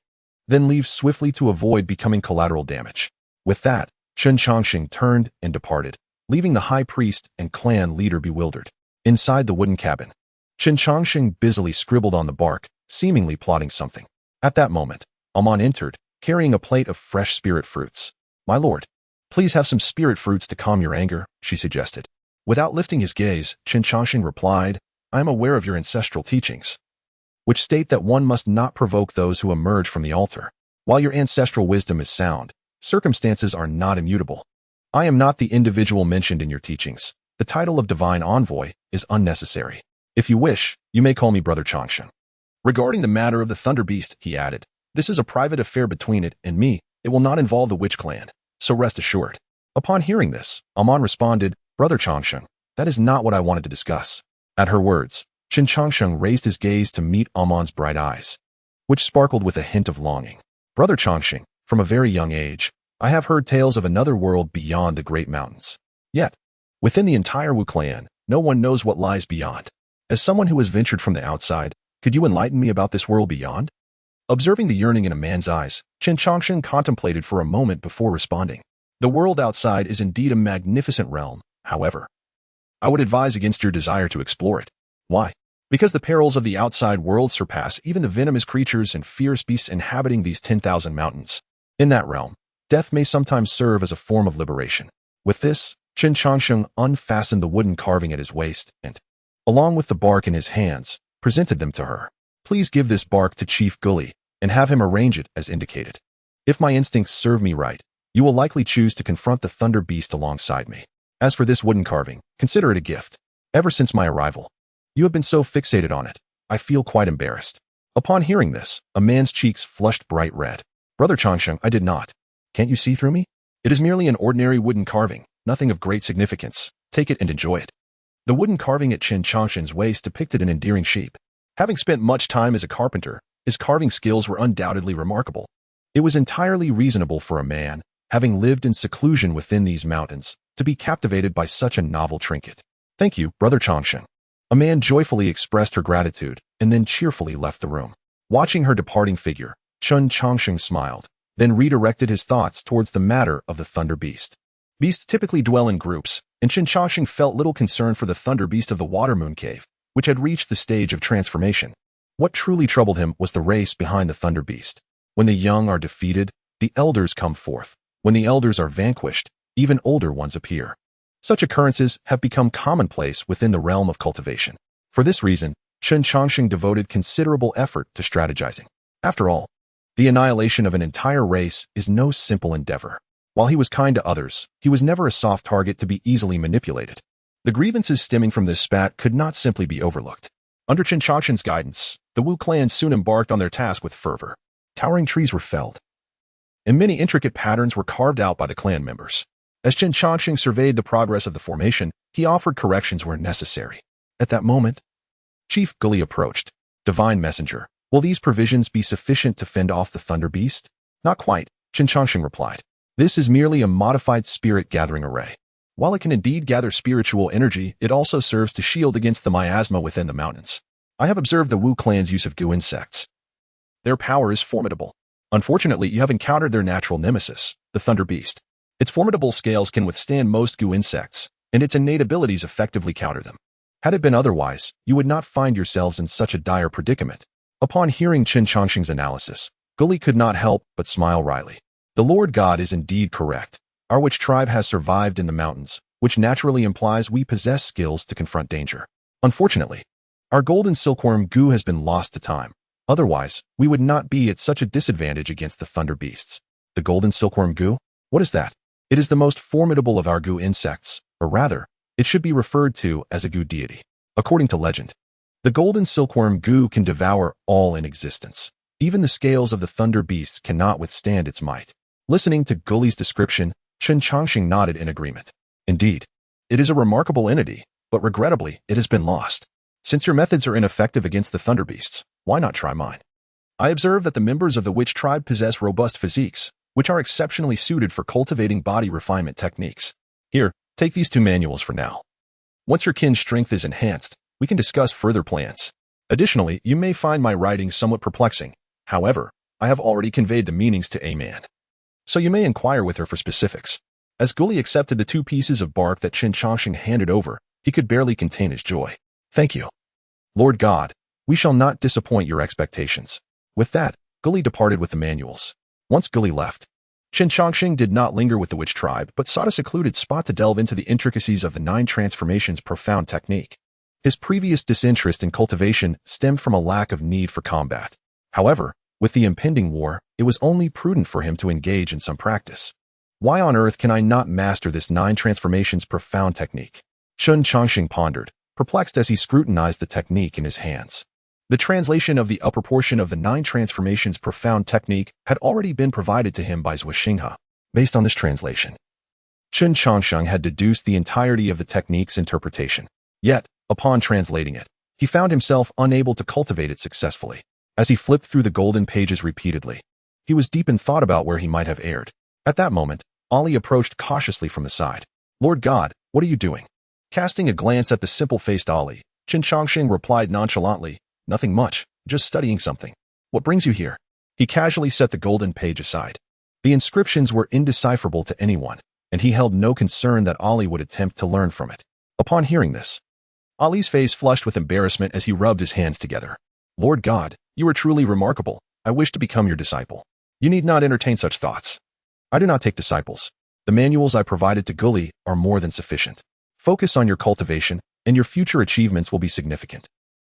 then leave swiftly to avoid becoming collateral damage. With that, Chen Changsheng turned and departed, leaving the high priest and clan leader bewildered. Inside the wooden cabin, Chen Changsheng busily scribbled on the bark, seemingly plotting something. At that moment, Amon entered, carrying a plate of fresh spirit fruits. My lord, please have some spirit fruits to calm your anger, she suggested. Without lifting his gaze, Chen Changsheng replied, I am aware of your ancestral teachings, which state that one must not provoke those who emerge from the altar. While your ancestral wisdom is sound, circumstances are not immutable. I am not the individual mentioned in your teachings. The title of divine envoy is unnecessary. If you wish, you may call me Brother Changsheng. Regarding the matter of the thunder beast, he added, this is a private affair between it and me. It will not involve the witch clan, so rest assured. Upon hearing this, Amon responded, Brother Changsheng, that is not what I wanted to discuss. At her words, Chen Changsheng raised his gaze to meet Amon's bright eyes, which sparkled with a hint of longing. Brother Changsheng, from a very young age, I have heard tales of another world beyond the great mountains. Yet, within the entire Wu clan, no one knows what lies beyond. As someone who has ventured from the outside, could you enlighten me about this world beyond? Observing the yearning in a man's eyes, Chen Changsheng contemplated for a moment before responding. The world outside is indeed a magnificent realm, however. I would advise against your desire to explore it. Why? Because the perils of the outside world surpass even the venomous creatures and fierce beasts inhabiting these 10,000 mountains. In that realm, death may sometimes serve as a form of liberation. With this, Chen Changsheng unfastened the wooden carving at his waist and, along with the bark in his hands, presented them to her. Please give this bark to Chief Gully and have him arrange it as indicated. If my instincts serve me right, you will likely choose to confront the Thunder Beast alongside me. As for this wooden carving, consider it a gift. Ever since my arrival, you have been so fixated on it, I feel quite embarrassed. Upon hearing this, a man's cheeks flushed bright red. Brother Changsheng, I did not. Can't you see through me? It is merely an ordinary wooden carving, nothing of great significance. Take it and enjoy it. The wooden carving at Chen Changsheng's waist depicted an endearing sheep. Having spent much time as a carpenter, his carving skills were undoubtedly remarkable. It was entirely reasonable for a man, having lived in seclusion within these mountains, to be captivated by such a novel trinket. Thank you, Brother Changsheng. A man joyfully expressed her gratitude and then cheerfully left the room. Watching her departing figure, Chen Changsheng smiled, then redirected his thoughts towards the matter of the Thunder Beast. Beasts typically dwell in groups, and Chen Changsheng felt little concern for the Thunder Beast of the Watermoon Cave, which had reached the stage of transformation. What truly troubled him was the race behind the Thunder Beast. When the young are defeated, the elders come forth. When the elders are vanquished, even older ones appear. Such occurrences have become commonplace within the realm of cultivation. For this reason, Chen Changsheng devoted considerable effort to strategizing. After all, the annihilation of an entire race is no simple endeavor. While he was kind to others, he was never a soft target to be easily manipulated. The grievances stemming from this spat could not simply be overlooked. Under Chen Changsheng's guidance, the Wu clan soon embarked on their task with fervor. Towering trees were felled, and many intricate patterns were carved out by the clan members. As Chen Changsheng surveyed the progress of the formation, he offered corrections where necessary. At that moment, Chief Gully approached. Divine Messenger, will these provisions be sufficient to fend off the Thunder Beast? Not quite, Chen Changsheng replied. This is merely a modified spirit-gathering array. While it can indeed gather spiritual energy, it also serves to shield against the miasma within the mountains. I have observed the Wu clan's use of goo insects. Their power is formidable. Unfortunately, you have encountered their natural nemesis, the Thunder Beast. Its formidable scales can withstand most goo insects, and its innate abilities effectively counter them. Had it been otherwise, you would not find yourselves in such a dire predicament. Upon hearing Chen Changsheng's analysis, Gully could not help but smile wryly. The Lord God is indeed correct. Our witch tribe has survived in the mountains, which naturally implies we possess skills to confront danger. Unfortunately, our golden silkworm goo has been lost to time. Otherwise, we would not be at such a disadvantage against the Thunder Beasts. The golden silkworm goo? What is that? It is the most formidable of our goo insects, or rather, it should be referred to as a goo deity. According to legend, the golden silkworm goo can devour all in existence. Even the scales of the Thunder Beasts cannot withstand its might. Listening to Gully's description, Chen Changsheng nodded in agreement. Indeed, it is a remarkable entity, but regrettably, it has been lost. Since your methods are ineffective against the Thunder Beasts, why not try mine? I observe that the members of the witch tribe possess robust physiques, which are exceptionally suited for cultivating body refinement techniques. Here, take these 2 manuals for now. Once your kin's strength is enhanced, we can discuss further plans. Additionally, you may find my writing somewhat perplexing. However, I have already conveyed the meanings to A-Man, so you may inquire with her for specifics. As Gully accepted the 2 pieces of bark that Chen Changsheng handed over, he could barely contain his joy. Thank you. Lord God, we shall not disappoint your expectations. With that, Gully departed with the manuals. Once Gully left, Chen Changsheng did not linger with the witch tribe, but sought a secluded spot to delve into the intricacies of the 9 transformations profound technique. His previous disinterest in cultivation stemmed from a lack of need for combat. However, with the impending war, it was only prudent for him to engage in some practice. Why on earth can I not master this 9 transformations profound technique? Chen Changsheng pondered, perplexed as he scrutinized the technique in his hands. The translation of the upper portion of the 9 transformations profound technique had already been provided to him by xianxia. Based on this translation, Chen Changsheng had deduced the entirety of the technique's interpretation. Yet, upon translating it, he found himself unable to cultivate it successfully. As he flipped through the golden pages repeatedly, He was deep in thought about where he might have erred. At that moment, Ali approached cautiously from the side. Lord God, what are you doing? Casting a glance at the simple-faced Ali, Chen Changsheng replied nonchalantly, nothing much, just studying something. What brings you here? He casually set the golden page aside. The inscriptions were indecipherable to anyone, and he held no concern that Ali would attempt to learn from it. Upon hearing this, Ali's face flushed with embarrassment as he rubbed his hands together. Lord God, you are truly remarkable. I wish to become your disciple. You need not entertain such thoughts. I do not take disciples. The manuals I provided to Guli are more than sufficient. Focus on your cultivation, and your future achievements will be significant.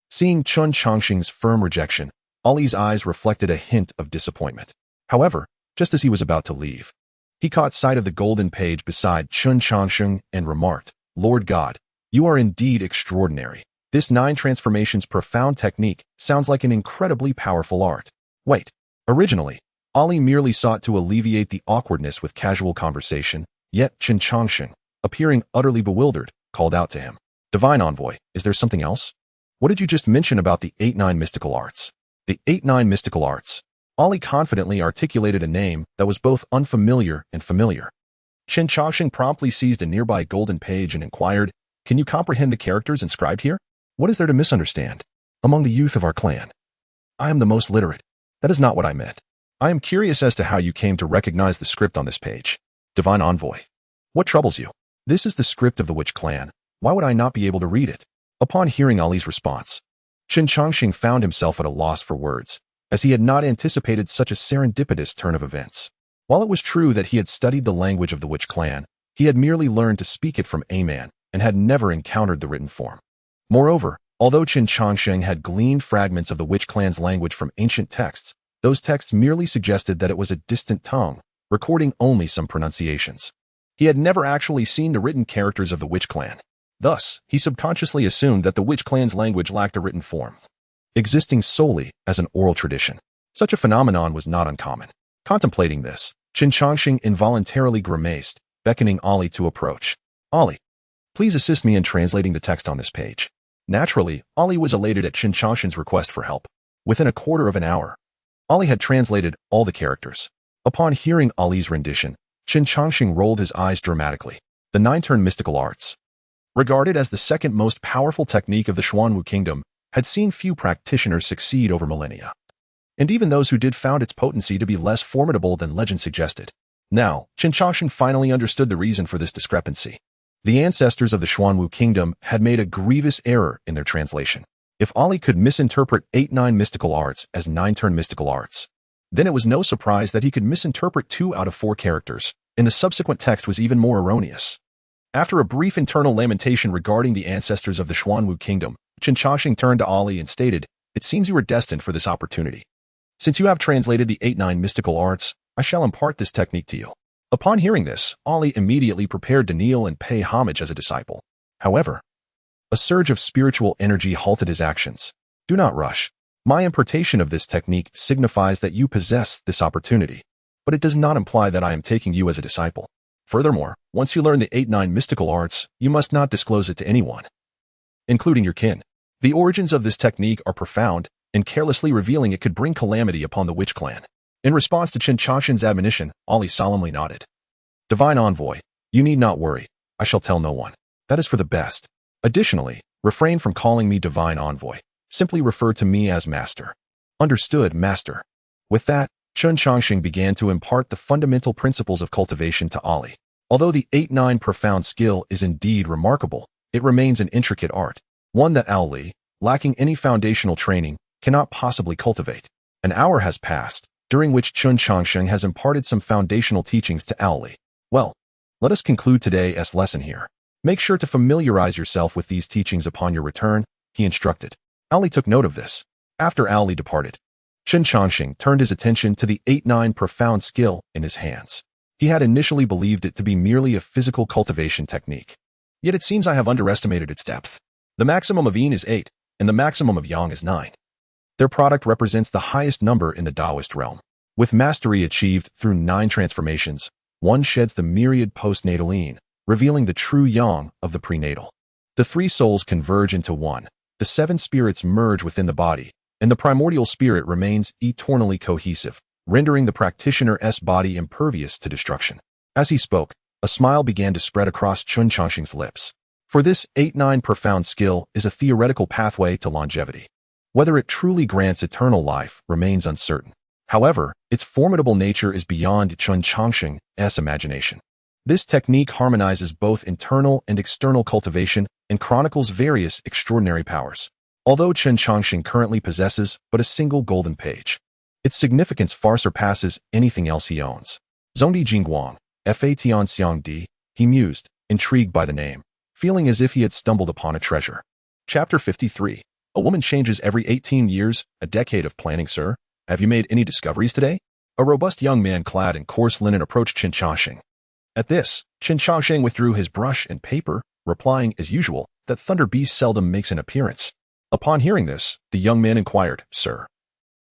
Seeing Chen Changsheng's firm rejection, Ali's eyes reflected a hint of disappointment. However, just as he was about to leave, he caught sight of the golden page beside Chen Changsheng and remarked, Lord God, you are indeed extraordinary. This 9 transformations profound technique sounds like an incredibly powerful art. Wait, originally, Ali merely sought to alleviate the awkwardness with casual conversation, yet Chen Changsheng, appearing utterly bewildered, called out to him. Divine Envoy, is there something else? What did you just mention about the 8-9 mystical arts? The 8-9 mystical arts. Ali confidently articulated a name that was both unfamiliar and familiar. Chen Changsheng promptly seized a nearby golden page and inquired, can you comprehend the characters inscribed here? What is there to misunderstand? Among the youth of our clan, I am the most literate. That is not what I meant. I am curious as to how you came to recognize the script on this page. Divine Envoy. What troubles you? This is the script of the Witch clan. Why would I not be able to read it? Upon hearing Ali's response, Chen Changsheng found himself at a loss for words, as he had not anticipated such a serendipitous turn of events. While it was true that he had studied the language of the Witch clan, he had merely learned to speak it from a man and had never encountered the written form. Moreover, although Chen Changsheng had gleaned fragments of the Witch clan's language from ancient texts, those texts merely suggested that it was a distant tongue, recording only some pronunciations. He had never actually seen the written characters of the Witch clan. Thus, he subconsciously assumed that the Witch clan's language lacked a written form, existing solely as an oral tradition. Such a phenomenon was not uncommon. Contemplating this, Chen Changsheng involuntarily grimaced, beckoning Ali to approach. Ali, please assist me in translating the text on this page. Naturally, Ali was elated at Chen Changsheng's request for help. Within a quarter of an hour, Ali had translated all the characters. Upon hearing Ali's rendition, Chen Changsheng rolled his eyes dramatically. The 9-turn mystical arts, regarded as the second most powerful technique of the Xuanwu kingdom, had seen few practitioners succeed over millennia. And even those who did found its potency to be less formidable than legend suggested. Now, Chen Changsheng finally understood the reason for this discrepancy. The ancestors of the Xuanwu kingdom had made a grievous error in their translation. If Ali could misinterpret 8-9 mystical arts as 9-turn mystical arts, then it was no surprise that he could misinterpret 2 out of 4 characters, and the subsequent text was even more erroneous. After a brief internal lamentation regarding the ancestors of the Xuanwu kingdom, Chen Changsheng turned to Ali and stated, it seems you were destined for this opportunity. Since you have translated the 8-9 mystical arts, I shall impart this technique to you. Upon hearing this, Ali immediately prepared to kneel and pay homage as a disciple. However, a surge of spiritual energy halted his actions. Do not rush. My impartation of this technique signifies that you possess this opportunity, but it does not imply that I am taking you as a disciple. Furthermore, once you learn the 8-9 mystical arts, you must not disclose it to anyone, including your kin. The origins of this technique are profound, and carelessly revealing it could bring calamity upon the Witch clan. In response to Chen Changsheng's admonition, Ali solemnly nodded. Divine Envoy, you need not worry. I shall tell no one. That is for the best. Additionally, refrain from calling me Divine Envoy. Simply refer to me as Master. Understood, Master. With that, Chen Changsheng began to impart the fundamental principles of cultivation to Ali. Although the 8-9 profound skill is indeed remarkable, it remains an intricate art, one that Ali, lacking any foundational training, cannot possibly cultivate. An hour has passed, during which Chen Changsheng has imparted some foundational teachings to Ali. Well, let us conclude today's lesson here. Make sure to familiarize yourself with these teachings upon your return, he instructed. Ali took note of this. After Ali departed, Chen Changsheng turned his attention to the 8-9 profound skill in his hands. He had initially believed it to be merely a physical cultivation technique. Yet it seems I have underestimated its depth. The maximum of yin is 8, and the maximum of yang is 9. Their product represents the highest number in the Taoist realm. With mastery achieved through 9 transformations, one sheds the myriad postnatal yin, revealing the true yang of the prenatal. The 3 souls converge into one, the 7 spirits merge within the body, and the primordial spirit remains eternally cohesive, rendering the practitioner's body impervious to destruction. As he spoke, a smile began to spread across Chen Changsheng's lips. For this 8-9 profound skill is a theoretical pathway to longevity. Whether it truly grants eternal life remains uncertain. However, its formidable nature is beyond Chen Changsheng's imagination. This technique harmonizes both internal and external cultivation and chronicles various extraordinary powers. Although Chen Changsheng currently possesses but a single golden page, its significance far surpasses anything else he owns. Zongdi Jingguang, Fatian Xiangdi, he mused, intrigued by the name, feeling as if he had stumbled upon a treasure. Chapter 53. A woman changes every 18 years, a decade of planning, sir. Have you made any discoveries today? A robust young man clad in coarse linen approached Chen Changsheng. At this, Chen Changsheng withdrew his brush and paper, replying as usual that Thunder Beast seldom makes an appearance. Upon hearing this, the young man inquired, Sir,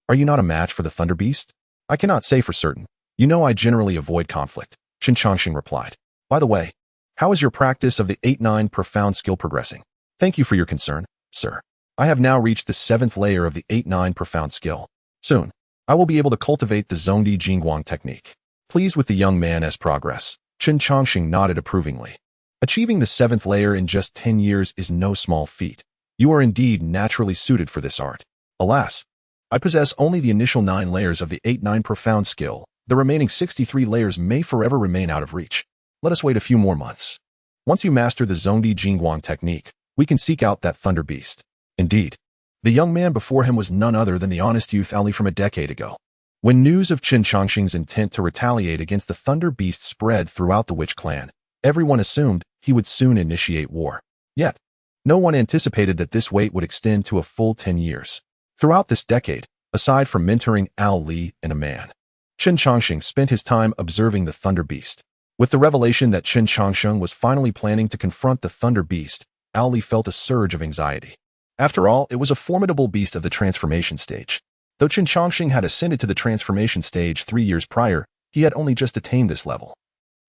are you not a match for the Thunder Beast? I cannot say for certain. You know I generally avoid conflict, Chen Changsheng replied. By the way, how is your practice of the 8-9 profound skill progressing? Thank you for your concern, sir. I have now reached the 7th layer of the 8-9 profound skill. Soon, I will be able to cultivate the Zongdi Jingguang technique. Pleased with the young man's progress, Chen Changsheng nodded approvingly. Achieving the 7th layer in just 10 years is no small feat. You are indeed naturally suited for this art. Alas, I possess only the initial 9 layers of the 8-9 profound skill. The remaining 63 layers may forever remain out of reach. Let us wait a few more months. Once you master the Zongdi Jingguang technique, we can seek out that Thunder Beast. Indeed, the young man before him was none other than the honest youth Ali from a decade ago. When news of Chen Changsheng's intent to retaliate against the Thunder Beast spread throughout the Witch clan, everyone assumed he would soon initiate war. Yet, no one anticipated that this wait would extend to a full 10 years. Throughout this decade, aside from mentoring Al Li and a man, Chen Changsheng spent his time observing the Thunder Beast. With the revelation that Chen Changsheng was finally planning to confront the Thunder Beast, Al Li felt a surge of anxiety. After all, it was a formidable beast of the transformation stage. Though Chen Changsheng had ascended to the transformation stage 3 years prior, he had only just attained this level.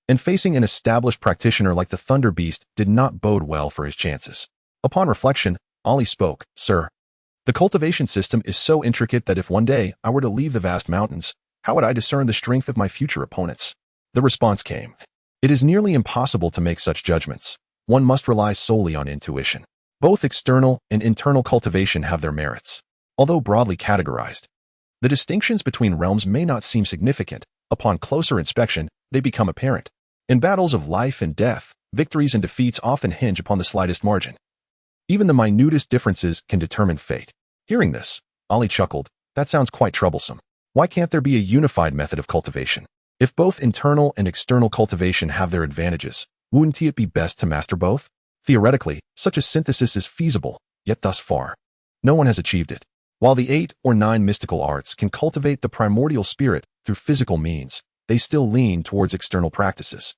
And facing an established practitioner like the Thunder Beast did not bode well for his chances. Upon reflection, Ali spoke, Sir, the cultivation system is so intricate that if one day I were to leave the vast mountains, how would I discern the strength of my future opponents? The response came. It is nearly impossible to make such judgments. One must rely solely on intuition. Both external and internal cultivation have their merits. Although broadly categorized, the distinctions between realms may not seem significant. Upon closer inspection, they become apparent. In battles of life and death, victories and defeats often hinge upon the slightest margin. Even the minutest differences can determine fate. Hearing this, Ali chuckled. That sounds quite troublesome. Why can't there be a unified method of cultivation? If both internal and external cultivation have their advantages, wouldn't it be best to master both? Theoretically, such a synthesis is feasible, yet thus far, no one has achieved it. While the 8 or 9 mystical arts can cultivate the primordial spirit through physical means, they still lean towards external practices.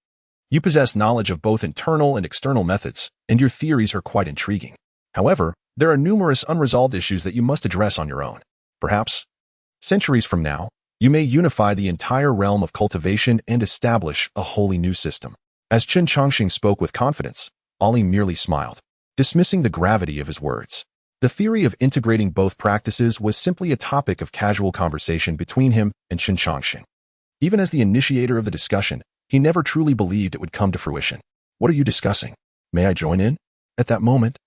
You possess knowledge of both internal and external methods, and your theories are quite intriguing. However, there are numerous unresolved issues that you must address on your own. Perhaps, centuries from now, you may unify the entire realm of cultivation and establish a wholly new system. As Chen Changsheng spoke with confidence, Ali merely smiled, dismissing the gravity of his words. The theory of integrating both practices was simply a topic of casual conversation between him and Chen Changsheng. Even as the initiator of the discussion, he never truly believed it would come to fruition. What are you discussing? May I join in? At that moment,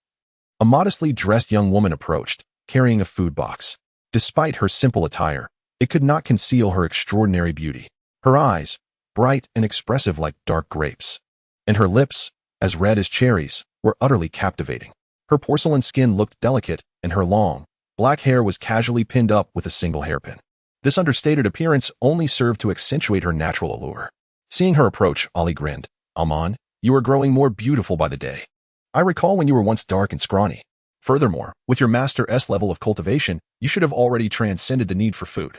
a modestly dressed young woman approached, carrying a food box. Despite her simple attire, it could not conceal her extraordinary beauty. Her eyes, bright and expressive like dark grapes, and her lips, as red as cherries, were utterly captivating. Her porcelain skin looked delicate, and her long, black hair was casually pinned up with a single hairpin. This understated appearance only served to accentuate her natural allure. Seeing her approach, Ali grinned. Aman, you are growing more beautiful by the day. I recall when you were once dark and scrawny. Furthermore, with your Master-S level of cultivation, you should have already transcended the need for food.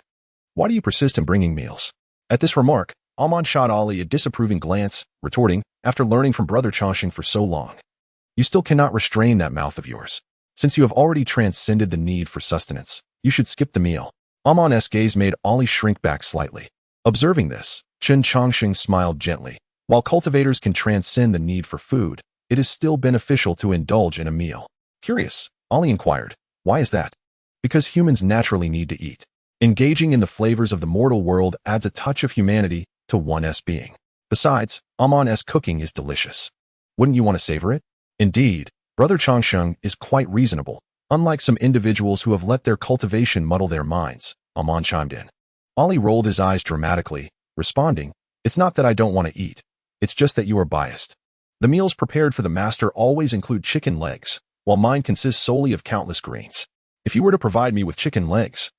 Why do you persist in bringing meals? At this remark, Aman shot Ali a disapproving glance, retorting, after learning from Brother Changsheng for so long. You still cannot restrain that mouth of yours. Since you have already transcended the need for sustenance, you should skip the meal. Aman's gaze made Ali shrink back slightly. Observing this, Chen Changsheng smiled gently. While cultivators can transcend the need for food, it is still beneficial to indulge in a meal. Curious, Ali inquired, why is that? Because humans naturally need to eat. Engaging in the flavors of the mortal world adds a touch of humanity to one's being. Besides, Amon's cooking is delicious. Wouldn't you want to savor it? Indeed, Brother Changsheng is quite reasonable, unlike some individuals who have let their cultivation muddle their minds, Amon chimed in. Ali rolled his eyes dramatically, responding, "It's not that I don't want to eat. It's just that you are biased. The meals prepared for the master always include chicken legs, while mine consists solely of countless greens. If you were to provide me with chicken legs,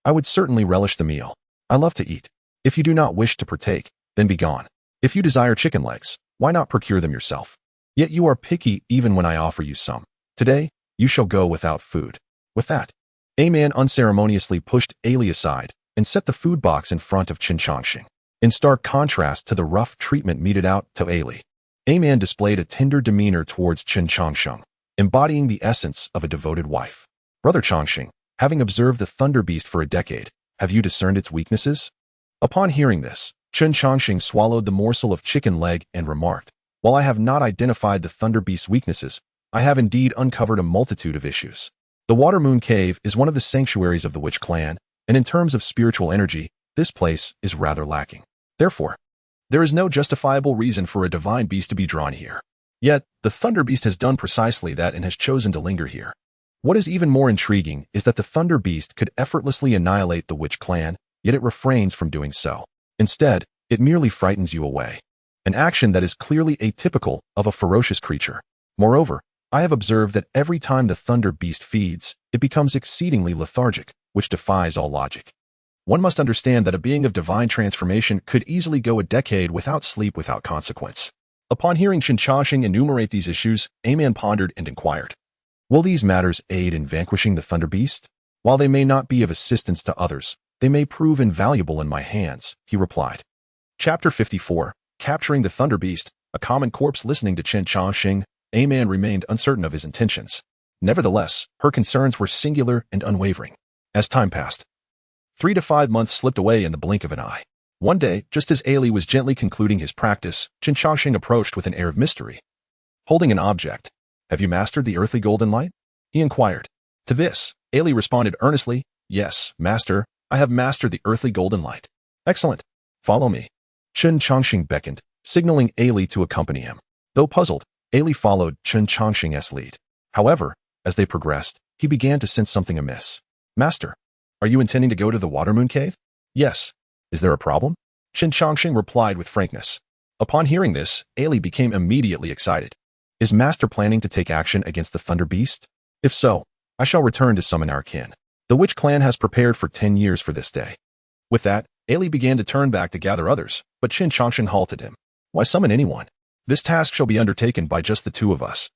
I would certainly relish the meal. I love to eat. If you do not wish to partake, then be gone. If you desire chicken legs, why not procure them yourself? Yet you are picky even when I offer you some. Today, you shall go without food." With that, a man unceremoniously pushed Ali aside and set the food box in front of Chen Changsheng. In stark contrast to the rough treatment meted out to Ali, a man displayed a tender demeanor towards Chen Changsheng, embodying the essence of a devoted wife. "Brother Changsheng, having observed the thunder beast for a decade, have you discerned its weaknesses?" Upon hearing this, Chen Changsheng swallowed the morsel of chicken leg and remarked, "While I have not identified the thunder beast's weaknesses, I have indeed uncovered a multitude of issues. The Water Moon Cave is one of the sanctuaries of the Witch clan, and in terms of spiritual energy, this place is rather lacking. Therefore, there is no justifiable reason for a divine beast to be drawn here. Yet, the thunder beast has done precisely that and has chosen to linger here. What is even more intriguing is that the thunder beast could effortlessly annihilate the Witch clan, yet it refrains from doing so. Instead, it merely frightens you away, an action that is clearly atypical of a ferocious creature. Moreover, I have observed that every time the thunder beast feeds, it becomes exceedingly lethargic, which defies all logic. One must understand that a being of divine transformation could easily go a decade without sleep without consequence." Upon hearing Chen Changsheng enumerate these issues, a man pondered and inquired, "Will these matters aid in vanquishing the thunder beast? While they may not be of assistance to others, they may prove invaluable in my hands," he replied. Chapter 54, Capturing the Thunder Beast, a common corpse. Listening to Chen Changsheng, a man remained uncertain of his intentions. Nevertheless, her concerns were singular and unwavering. As time passed, 3 to 5 months slipped away in the blink of an eye. One day, just as Ali was gently concluding his practice, Chen Changsheng approached with an air of mystery. Holding an object, "Have you mastered the earthly golden light?" he inquired. To this, Ali responded earnestly, "Yes, master, I have mastered the earthly golden light." "Excellent. Follow me." Chen Changsheng beckoned, signaling Ali to accompany him. Though puzzled, Ali followed Chen Changsheng's lead. However, as they progressed, he began to sense something amiss. "Master, are you intending to go to the Water Moon Cave?" "Yes." "Is there a problem?" Chen Changsheng replied with frankness. Upon hearing this, Ali became immediately excited. "Is Master planning to take action against the Thunder Beast? If so, I shall return to summon our kin. The Witch clan has prepared for 10 years for this day." With that, Ali began to turn back to gather others, but Chen Changsheng halted him. "Why summon anyone? This task shall be undertaken by just the two of us."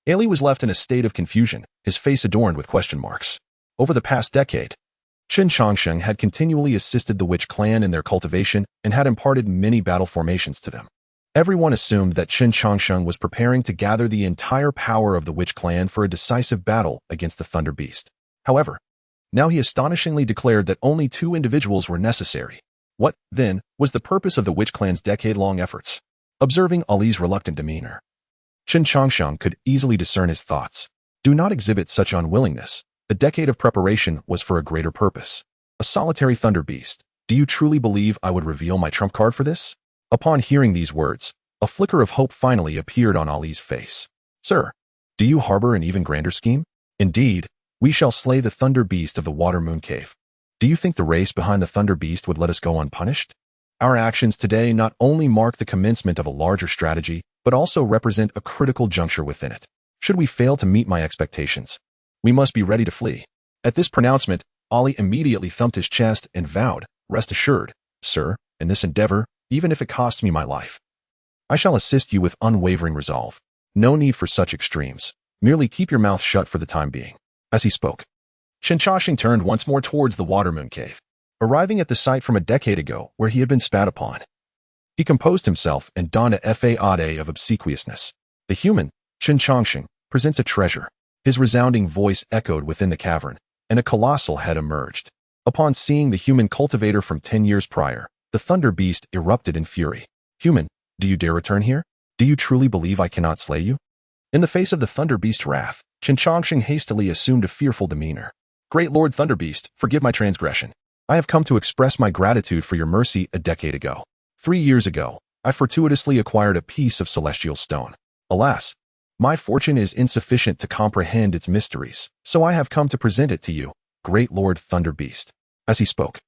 Ali was left in a state of confusion, his face adorned with question marks. Over the past decade, Chen Changsheng had continually assisted the Witch clan in their cultivation and had imparted many battle formations to them. Everyone assumed that Chen Changsheng was preparing to gather the entire power of the Witch clan for a decisive battle against the Thunder Beast. However, now he astonishingly declared that only 2 individuals were necessary. What, then, was the purpose of the Witch clan's decade-long efforts? Observing Ali's reluctant demeanor, Chen Changsheng could easily discern his thoughts. "Do not exhibit such unwillingness. The decade of preparation was for a greater purpose. A solitary thunder beast. Do you truly believe I would reveal my trump card for this?" Upon hearing these words, a flicker of hope finally appeared on Ali's face. "Sir, do you harbor an even grander scheme? Indeed, we shall slay the thunder beast of the Water Moon Cave. Do you think the race behind the thunder beast would let us go unpunished? Our actions today not only mark the commencement of a larger strategy, but also represent a critical juncture within it. Should we fail to meet my expectations, we must be ready to flee." At this pronouncement, Ali immediately thumped his chest and vowed, "Rest assured, sir, in this endeavor, even if it costs me my life, I shall assist you with unwavering resolve. No need for such extremes. Merely keep your mouth shut for the time being." As he spoke, Chen Changsheng turned once more towards the Water Moon Cave, arriving at the site from a decade ago where he had been spat upon. He composed himself and donned a facade of obsequiousness. The human, Chen Changsheng, presents a treasure. His resounding voice echoed within the cavern, and a colossal head emerged. Upon seeing the human cultivator from 10 years prior, the thunder beast erupted in fury. "Human, do you dare return here? Do you truly believe I cannot slay you?" In the face of the thunder beast's wrath, Chen Changsheng hastily assumed a fearful demeanor. "Great Lord Thunder Beast, forgive my transgression. I have come to express my gratitude for your mercy a decade ago. 3 years ago, I fortuitously acquired a piece of celestial stone. Alas, my fortune is insufficient to comprehend its mysteries, so I have come to present it to you, great Lord Thunder Beast. As he spoke,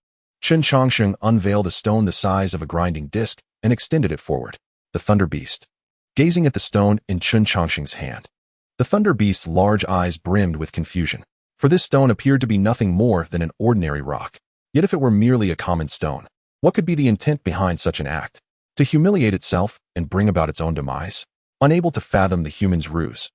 Chen Changsheng unveiled a stone the size of a grinding disc and extended it forward. The Thunder Beast, gazing at the stone in Chen Changsheng's hand. The Thunder Beast's large eyes brimmed with confusion, for this stone appeared to be nothing more than an ordinary rock. Yet if it were merely a common stone, what could be the intent behind such an act? To humiliate itself and bring about its own demise? Unable to fathom the human's ruse,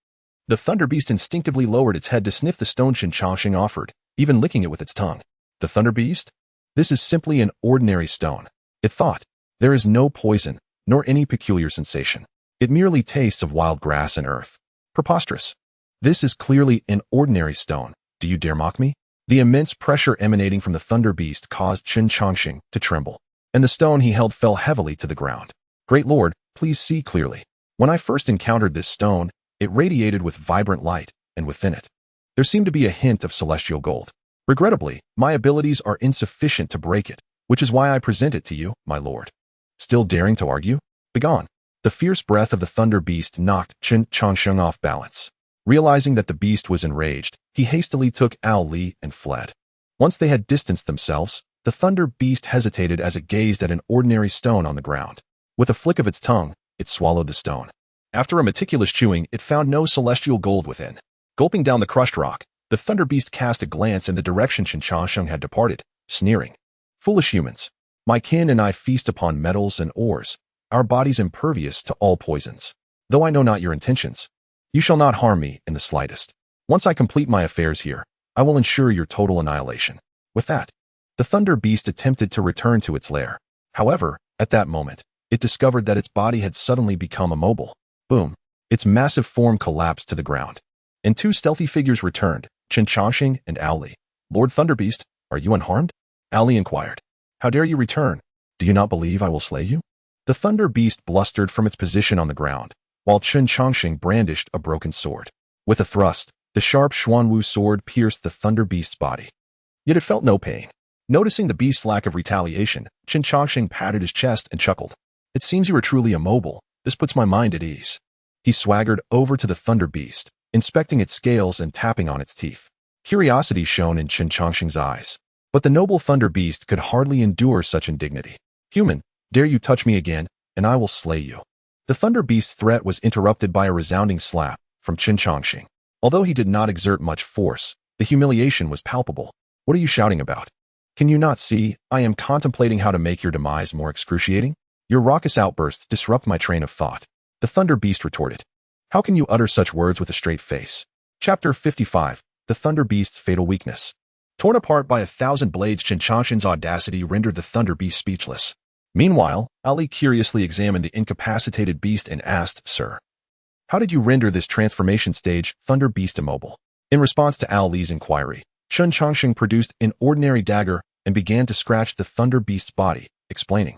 the Thunder Beast instinctively lowered its head to sniff the stone Chen Changsheng offered, even licking it with its tongue. The Thunder Beast? This is simply an ordinary stone, it thought. There is no poison, nor any peculiar sensation. It merely tastes of wild grass and earth. Preposterous. This is clearly an ordinary stone. Do you dare mock me? The immense pressure emanating from the Thunder Beast caused Chen Changsheng to tremble, and the stone he held fell heavily to the ground. Great Lord, please see clearly. When I first encountered this stone, it radiated with vibrant light, and within it, there seemed to be a hint of celestial gold. Regrettably, my abilities are insufficient to break it, which is why I present it to you, my lord. Still daring to argue? Begone. The fierce breath of the Thunder Beast knocked Chen Changsheng off balance. Realizing that the beast was enraged, he hastily took Li and fled. Once they had distanced themselves, the Thunder Beast hesitated as it gazed at an ordinary stone on the ground. With a flick of its tongue, it swallowed the stone. After a meticulous chewing, it found no celestial gold within. Gulping down the crushed rock, the Thunder Beast cast a glance in the direction Chen Changsheng had departed, sneering. Foolish humans, my kin and I feast upon metals and ores, our bodies impervious to all poisons. Though I know not your intentions, you shall not harm me in the slightest. Once I complete my affairs here, I will ensure your total annihilation. With that, the Thunder Beast attempted to return to its lair. However, at that moment, it discovered that its body had suddenly become immobile. Boom! Its massive form collapsed to the ground. And two stealthy figures returned, Chen Changsheng and Li. Lord Thunder Beast, are you unharmed? Li inquired. How dare you return? Do you not believe I will slay you? The Thunder Beast blustered from its position on the ground, while Chen Changsheng brandished a broken sword. With a thrust, the sharp Xuanwu sword pierced the Thunder Beast's body. Yet it felt no pain. Noticing the beast's lack of retaliation, Chen Changsheng patted his chest and chuckled. It seems you are truly immobile. This puts my mind at ease. He swaggered over to the Thunder Beast, inspecting its scales and tapping on its teeth. Curiosity shone in Chen Changsheng's eyes. But the noble Thunder Beast could hardly endure such indignity. Human, dare you touch me again, and I will slay you. The Thunder Beast's threat was interrupted by a resounding slap from Chen Changsheng. Although he did not exert much force, the humiliation was palpable. What are you shouting about? Can you not see, I am contemplating how to make your demise more excruciating? Your raucous outbursts disrupt my train of thought. The Thunder Beast retorted. How can you utter such words with a straight face? Chapter 55, The Thunder Beast's Fatal Weakness. Torn apart by 1,000 blades, Chen Changsheng's audacity rendered the Thunder Beast speechless. Meanwhile, Ali curiously examined the incapacitated beast and asked, Sir, how did you render this transformation stage, Thunder Beast, immobile? In response to Ali's inquiry, Chen Changsheng produced an ordinary dagger and began to scratch the Thunder Beast's body, explaining.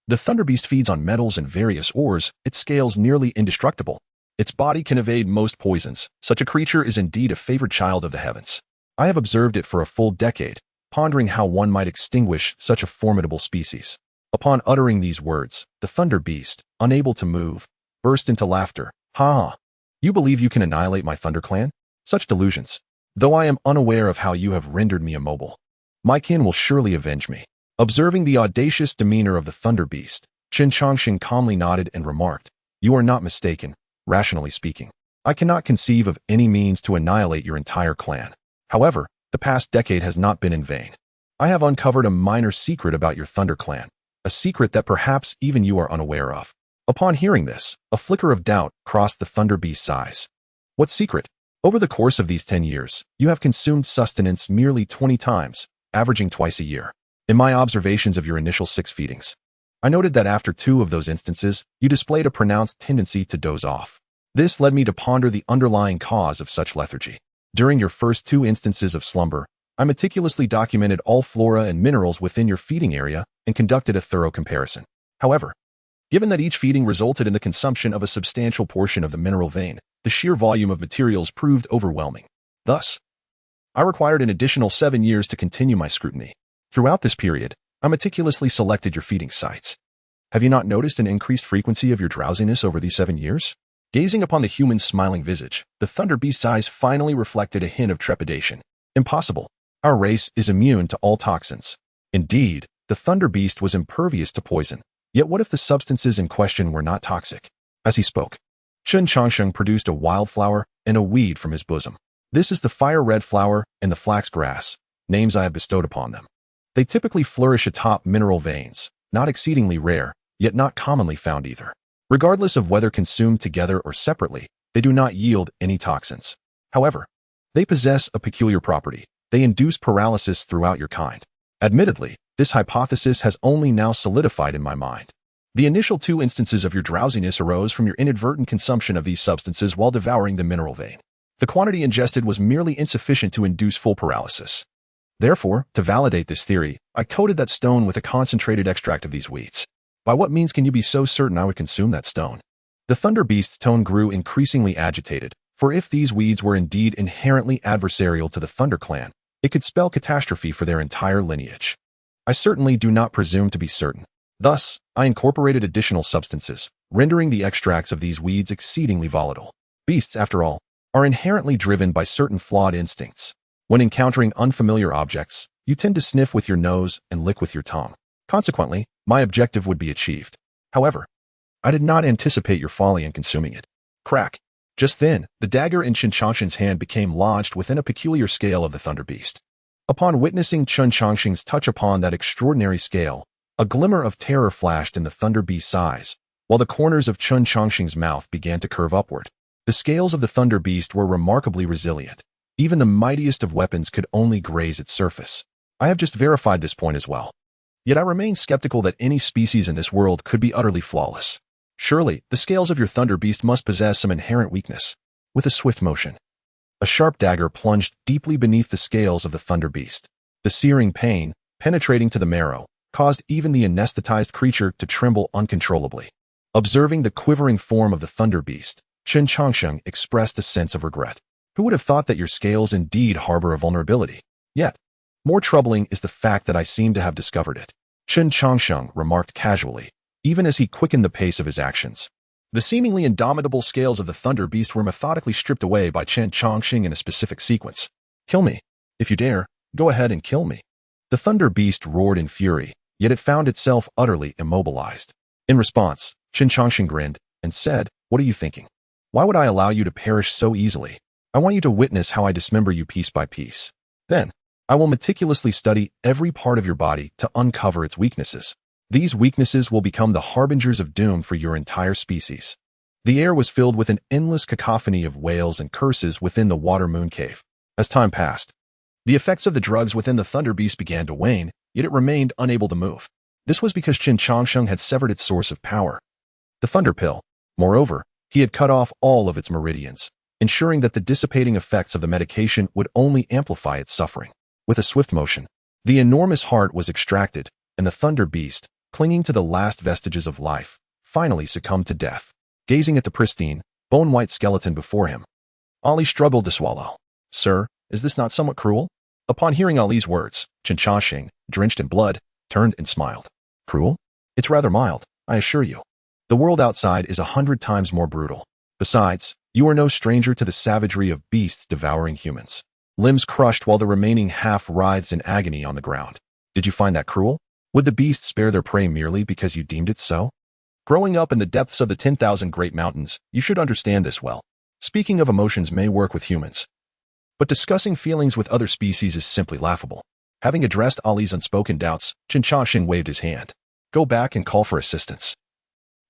The Thunder Beast feeds on metals and various ores, its scales nearly indestructible. Its body can evade most poisons. Such a creature is indeed a favored child of the heavens. I have observed it for a full decade, pondering how one might extinguish such a formidable species. Upon uttering these words, the Thunder Beast, unable to move, burst into laughter. Ha! You believe you can annihilate my Thunder Clan? Such delusions. Though I am unaware of how you have rendered me immobile, my kin will surely avenge me. Observing the audacious demeanor of the Thunder Beast, Chen Changsheng calmly nodded and remarked, You are not mistaken, rationally speaking. I cannot conceive of any means to annihilate your entire clan. However, the past decade has not been in vain. I have uncovered a minor secret about your Thunder Clan, a secret that perhaps even you are unaware of. Upon hearing this, a flicker of doubt crossed the Thunder Beast's eyes. What secret? Over the course of these 10 years, you have consumed sustenance merely 20 times, averaging twice a year. In my observations of your initial 6 feedings, I noted that after 2 of those instances, you displayed a pronounced tendency to doze off. This led me to ponder the underlying cause of such lethargy. During your first 2 instances of slumber, I meticulously documented all flora and minerals within your feeding area and conducted a thorough comparison. However, given that each feeding resulted in the consumption of a substantial portion of the mineral vein, the sheer volume of materials proved overwhelming. Thus, I required an additional 7 years to continue my scrutiny. Throughout this period, I meticulously selected your feeding sites. Have you not noticed an increased frequency of your drowsiness over these 7 years? Gazing upon the human's smiling visage, the Thunder Beast's eyes finally reflected a hint of trepidation. Impossible. Our race is immune to all toxins. Indeed, the Thunder Beast was impervious to poison. Yet what if the substances in question were not toxic? As he spoke, Chen Changsheng produced a wildflower and a weed from his bosom. This is the fire-red flower and the flax grass, names I have bestowed upon them. They typically flourish atop mineral veins, not exceedingly rare, yet not commonly found either. Regardless of whether consumed together or separately, they do not yield any toxins. However, they possess a peculiar property. They induce paralysis throughout your kind. Admittedly, this hypothesis has only now solidified in my mind. The initial 2 instances of your drowsiness arose from your inadvertent consumption of these substances while devouring the mineral vein. The quantity ingested was merely insufficient to induce full paralysis. Therefore, to validate this theory, I coated that stone with a concentrated extract of these weeds. By what means can you be so certain I would consume that stone? The Thunder Beast's tone grew increasingly agitated, for if these weeds were indeed inherently adversarial to the Thunder Clan, it could spell catastrophe for their entire lineage. I certainly do not presume to be certain. Thus, I incorporated additional substances, rendering the extracts of these weeds exceedingly volatile. Beasts, after all, are inherently driven by certain flawed instincts. When encountering unfamiliar objects, you tend to sniff with your nose and lick with your tongue. Consequently, my objective would be achieved. However, I did not anticipate your folly in consuming it. Crack. Just then, the dagger in Chen Changsheng's hand became lodged within a peculiar scale of the Thunder Beast. Upon witnessing Chen Changsheng's touch upon that extraordinary scale, a glimmer of terror flashed in the Thunder Beast's eyes, while the corners of Chen Changsheng's mouth began to curve upward. The scales of the Thunder Beast were remarkably resilient. Even the mightiest of weapons could only graze its surface. I have just verified this point as well. Yet I remain skeptical that any species in this world could be utterly flawless. Surely, the scales of your Thunder Beast must possess some inherent weakness. With a swift motion, a sharp dagger plunged deeply beneath the scales of the Thunder Beast. The searing pain, penetrating to the marrow, caused even the anesthetized creature to tremble uncontrollably. Observing the quivering form of the Thunder Beast, Chen Changsheng expressed a sense of regret. Who would have thought that your scales indeed harbor a vulnerability? Yet, more troubling is the fact that I seem to have discovered it. Chen Changsheng remarked casually, even as he quickened the pace of his actions. The seemingly indomitable scales of the Thunder Beast were methodically stripped away by Chen Changsheng in a specific sequence. Kill me. If you dare, go ahead and kill me. The Thunder Beast roared in fury, yet it found itself utterly immobilized. In response, Chen Changsheng grinned and said, "What are you thinking? Why would I allow you to perish so easily? I want you to witness how I dismember you piece by piece. Then, I will meticulously study every part of your body to uncover its weaknesses. These weaknesses will become the harbingers of doom for your entire species." The air was filled with an endless cacophony of wails and curses within the water moon cave. As time passed, the effects of the drugs within the Thunder Beast began to wane, yet it remained unable to move. This was because Chen Changsheng had severed its source of power, the Thunder Pill. Moreover, he had cut off all of its meridians, ensuring that the dissipating effects of the medication would only amplify its suffering. With a swift motion, the enormous heart was extracted, and the Thunder Beast, clinging to the last vestiges of life, finally succumbed to death. Gazing at the pristine, bone-white skeleton before him, Ali struggled to swallow. "Sir, is this not somewhat cruel?" Upon hearing Ali's words, Chen Changsheng, drenched in blood, turned and smiled. "Cruel? It's rather mild, I assure you. The world outside is 100 times more brutal. Besides, you are no stranger to the savagery of beasts devouring humans. Limbs crushed while the remaining half writhes in agony on the ground. Did you find that cruel? Would the beast spare their prey merely because you deemed it so? Growing up in the depths of the 10,000 Great Mountains, you should understand this well. Speaking of emotions may work with humans, but discussing feelings with other species is simply laughable." Having addressed Ali's unspoken doubts, Chen Changsheng waved his hand. "Go back and call for assistance.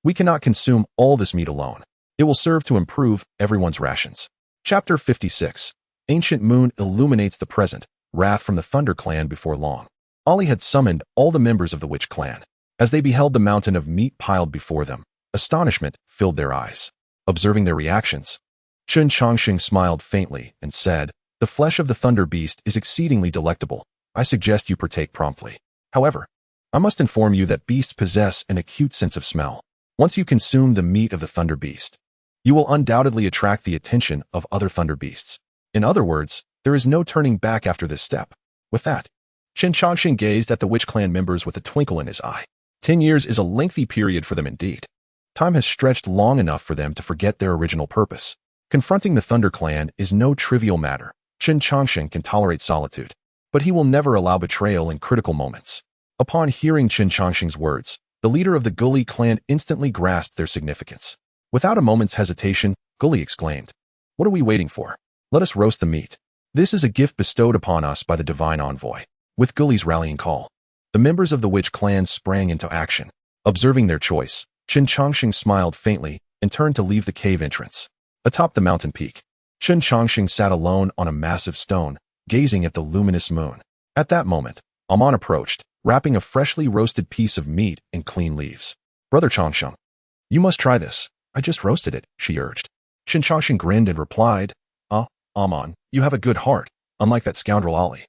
We cannot consume all this meat alone. It will serve to improve everyone's rations." Chapter 56. Ancient Moon illuminates the present, wrath from the Thunder Clan before long. Ali had summoned all the members of the Witch Clan. As they beheld the mountain of meat piled before them, astonishment filled their eyes. Observing their reactions, Chen Changsheng smiled faintly and said, "The flesh of the Thunder Beast is exceedingly delectable. I suggest you partake promptly. However, I must inform you that beasts possess an acute sense of smell. Once you consume the meat of the Thunder Beast, you will undoubtedly attract the attention of other Thunder Beasts. In other words, there is no turning back after this step." With that, Chen Changsheng gazed at the witch clan members with a twinkle in his eye. 10 years is a lengthy period for them indeed. Time has stretched long enough for them to forget their original purpose. Confronting the Thunder Clan is no trivial matter. Chen Changsheng can tolerate solitude, but he will never allow betrayal in critical moments. Upon hearing Chen Changsheng's words, the leader of the Gully clan instantly grasped their significance. Without a moment's hesitation, Gully exclaimed, "What are we waiting for? Let us roast the meat. This is a gift bestowed upon us by the divine envoy." With Gully's rallying call, the members of the witch clan sprang into action. Observing their choice, Chen Changsheng smiled faintly and turned to leave the cave entrance. Atop the mountain peak, Chen Changsheng sat alone on a massive stone, gazing at the luminous moon. At that moment, Amon approached, wrapping a freshly roasted piece of meat in clean leaves. "Brother Changsheng, you must try this. I just roasted it," she urged. Chen Changsheng grinned and replied, Amon, you have a good heart, unlike that scoundrel Ali,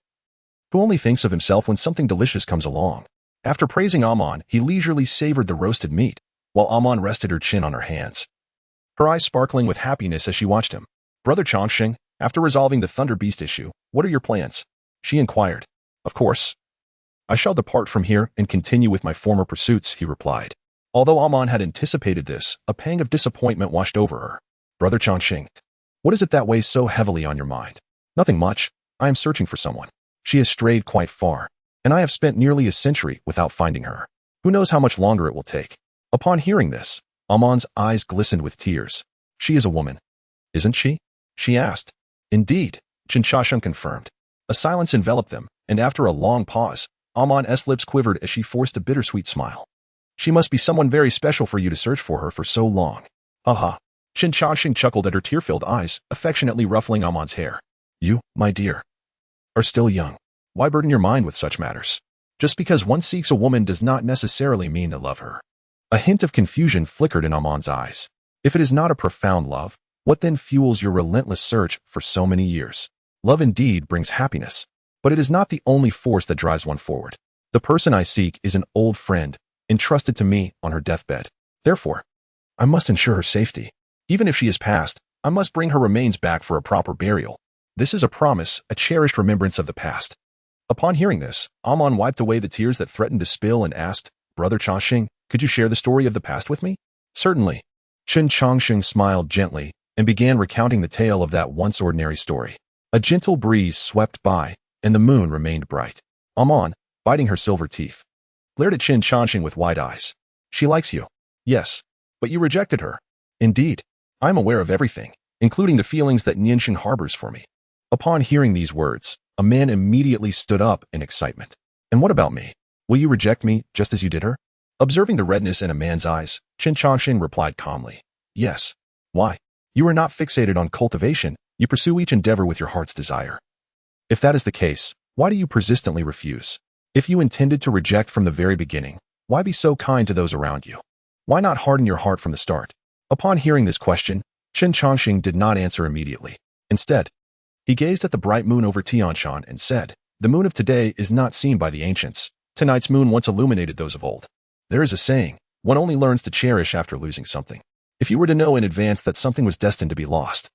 who only thinks of himself when something delicious comes along." After praising Amon, he leisurely savored the roasted meat, while Amon rested her chin on her hands, her eyes sparkling with happiness as she watched him. "Brother Changsheng, after resolving the Thunder Beast issue, what are your plans?" she inquired. "Of course, I shall depart from here and continue with my former pursuits," he replied. Although Amon had anticipated this, a pang of disappointment washed over her. "Brother Changsheng, what is it that weighs so heavily on your mind?" "Nothing much. I am searching for someone. She has strayed quite far, and I have spent nearly a century without finding her. Who knows how much longer it will take?" Upon hearing this, Amon's eyes glistened with tears. "She is a woman, isn't she?" she asked. "Indeed," Chen Changsheng confirmed. A silence enveloped them, and after a long pause, Amon's lips quivered as she forced a bittersweet smile. "She must be someone very special for you to search for her for so long." "Aha." Chen Changsheng chuckled at her tear-filled eyes, affectionately ruffling Amon's hair. "You, my dear, are still young. Why burden your mind with such matters? Just because one seeks a woman does not necessarily mean to love her." A hint of confusion flickered in Amon's eyes. If it is not a profound love, what then fuels your relentless search for so many years? Love indeed brings happiness, but it is not the only force that drives one forward. The person I seek is an old friend, entrusted to me on her deathbed. Therefore, I must ensure her safety. Even if she has passed, I must bring her remains back for a proper burial. This is a promise, a cherished remembrance of the past. Upon hearing this, Amon wiped away the tears that threatened to spill and asked, "Brother Changsheng, could you share the story of the past with me?" "Certainly." Chen Changsheng smiled gently and began recounting the tale of that once ordinary story. A gentle breeze swept by, and the moon remained bright. Amon, biting her silver teeth, glared at Chen Changsheng with wide eyes. "She likes you." "Yes, but you rejected her." "Indeed. I am aware of everything, including the feelings that Niansheng harbors for me." Upon hearing these words, a man immediately stood up in excitement. "And what about me? Will you reject me just as you did her?" Observing the redness in a man's eyes, Chen Changsheng replied calmly, "Yes." "Why? You are not fixated on cultivation. You pursue each endeavor with your heart's desire. If that is the case, why do you persistently refuse? If you intended to reject from the very beginning, why be so kind to those around you? Why not harden your heart from the start?" Upon hearing this question, Chen Changsheng did not answer immediately. Instead, he gazed at the bright moon over Tianshan and said, "The moon of today is not seen by the ancients. Tonight's moon once illuminated those of old. There is a saying, one only learns to cherish after losing something. If you were to know in advance that something was destined to be lost,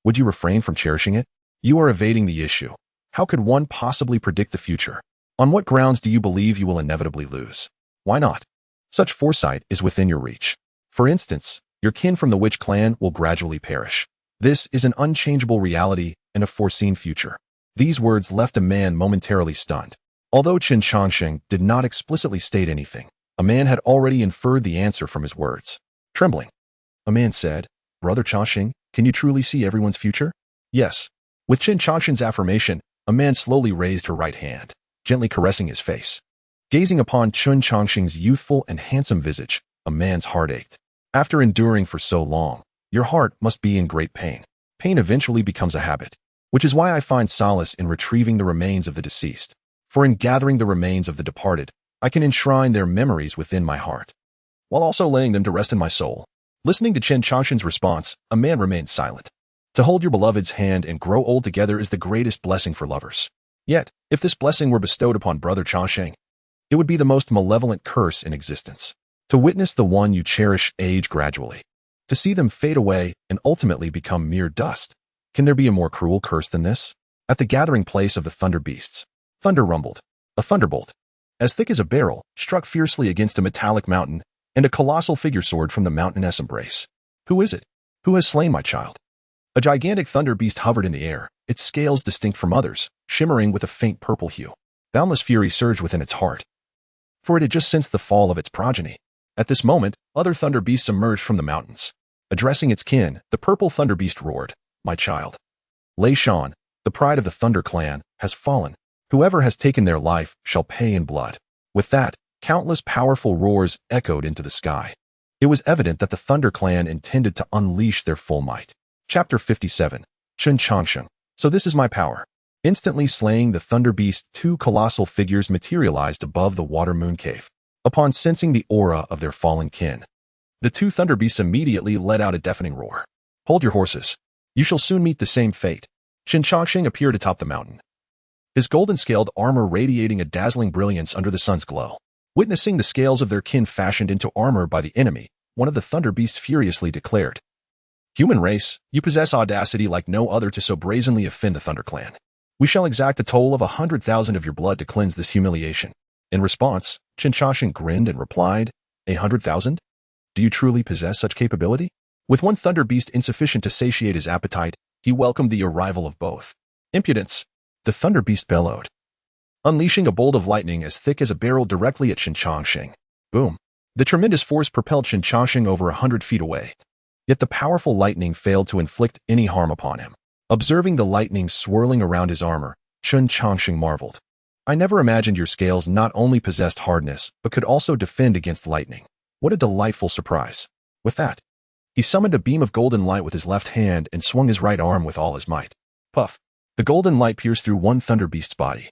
would you refrain from cherishing it? You are evading the issue. How could one possibly predict the future? On what grounds do you believe you will inevitably lose? Why not? Such foresight is within your reach. For instance, your kin from the witch clan will gradually perish. This is an unchangeable reality and a foreseen future." These words left a man momentarily stunned. Although Chen Changsheng did not explicitly state anything, a man had already inferred the answer from his words. Trembling, a man said, "Brother Changsheng, can you truly see everyone's future?" "Yes." With Chen Changsheng's affirmation, a man slowly raised her right hand, gently caressing his face. Gazing upon Chen Changsheng's youthful and handsome visage, a man's heart ached. After enduring for so long, your heart must be in great pain. Pain eventually becomes a habit, which is why I find solace in retrieving the remains of the deceased. For in gathering the remains of the departed, I can enshrine their memories within my heart, while also laying them to rest in my soul. Listening to Chen Changsheng's response, a man remained silent. To hold your beloved's hand and grow old together is the greatest blessing for lovers. Yet, if this blessing were bestowed upon Brother Changsheng, it would be the most malevolent curse in existence. To witness the one you cherish age gradually, to see them fade away and ultimately become mere dust. Can there be a more cruel curse than this? At the gathering place of the thunder beasts, thunder rumbled. A thunderbolt, as thick as a barrel, struck fiercely against a metallic mountain, and a colossal figure soared from the mountainous embrace. Who is it? Who has slain my child? A gigantic thunder beast hovered in the air, its scales distinct from others, shimmering with a faint purple hue. Boundless fury surged within its heart, for it had just sensed the fall of its progeny. At this moment, other thunder beasts emerged from the mountains. Addressing its kin, the purple thunder beast roared, "My child, Lei Shan, the pride of the Thunder Clan, has fallen. Whoever has taken their life shall pay in blood." With that, countless powerful roars echoed into the sky. It was evident that the Thunder Clan intended to unleash their full might. Chapter 57. Chen Changsheng. So this is my power. Instantly slaying the Thunder Beast, two colossal figures materialized above the water moon cave. Upon sensing the aura of their fallen kin, the two Thunder Beasts immediately let out a deafening roar. "Hold your horses. You shall soon meet the same fate." Chen Changsheng appeared atop the mountain, his golden-scaled armor radiating a dazzling brilliance under the sun's glow. Witnessing the scales of their kin fashioned into armor by the enemy, one of the Thunder Beasts furiously declared, "Human race, you possess audacity like no other to so brazenly offend the Thunder Clan. We shall exact a toll of 100,000 of your blood to cleanse this humiliation." In response, Chen Changsheng grinned and replied, 100,000? Do you truly possess such capability?" With one Thunder Beast insufficient to satiate his appetite, he welcomed the arrival of both. "Impudence!" the Thunder Beast bellowed, unleashing a bolt of lightning as thick as a barrel directly at Chen Changsheng. Boom! The tremendous force propelled Chen Changsheng over 100 feet away. Yet the powerful lightning failed to inflict any harm upon him. Observing the lightning swirling around his armor, Chen Changsheng marveled. "I never imagined your scales not only possessed hardness, but could also defend against lightning. What a delightful surprise." With that, he summoned a beam of golden light with his left hand and swung his right arm with all his might. Puff! The golden light pierced through one Thunder Beast's body,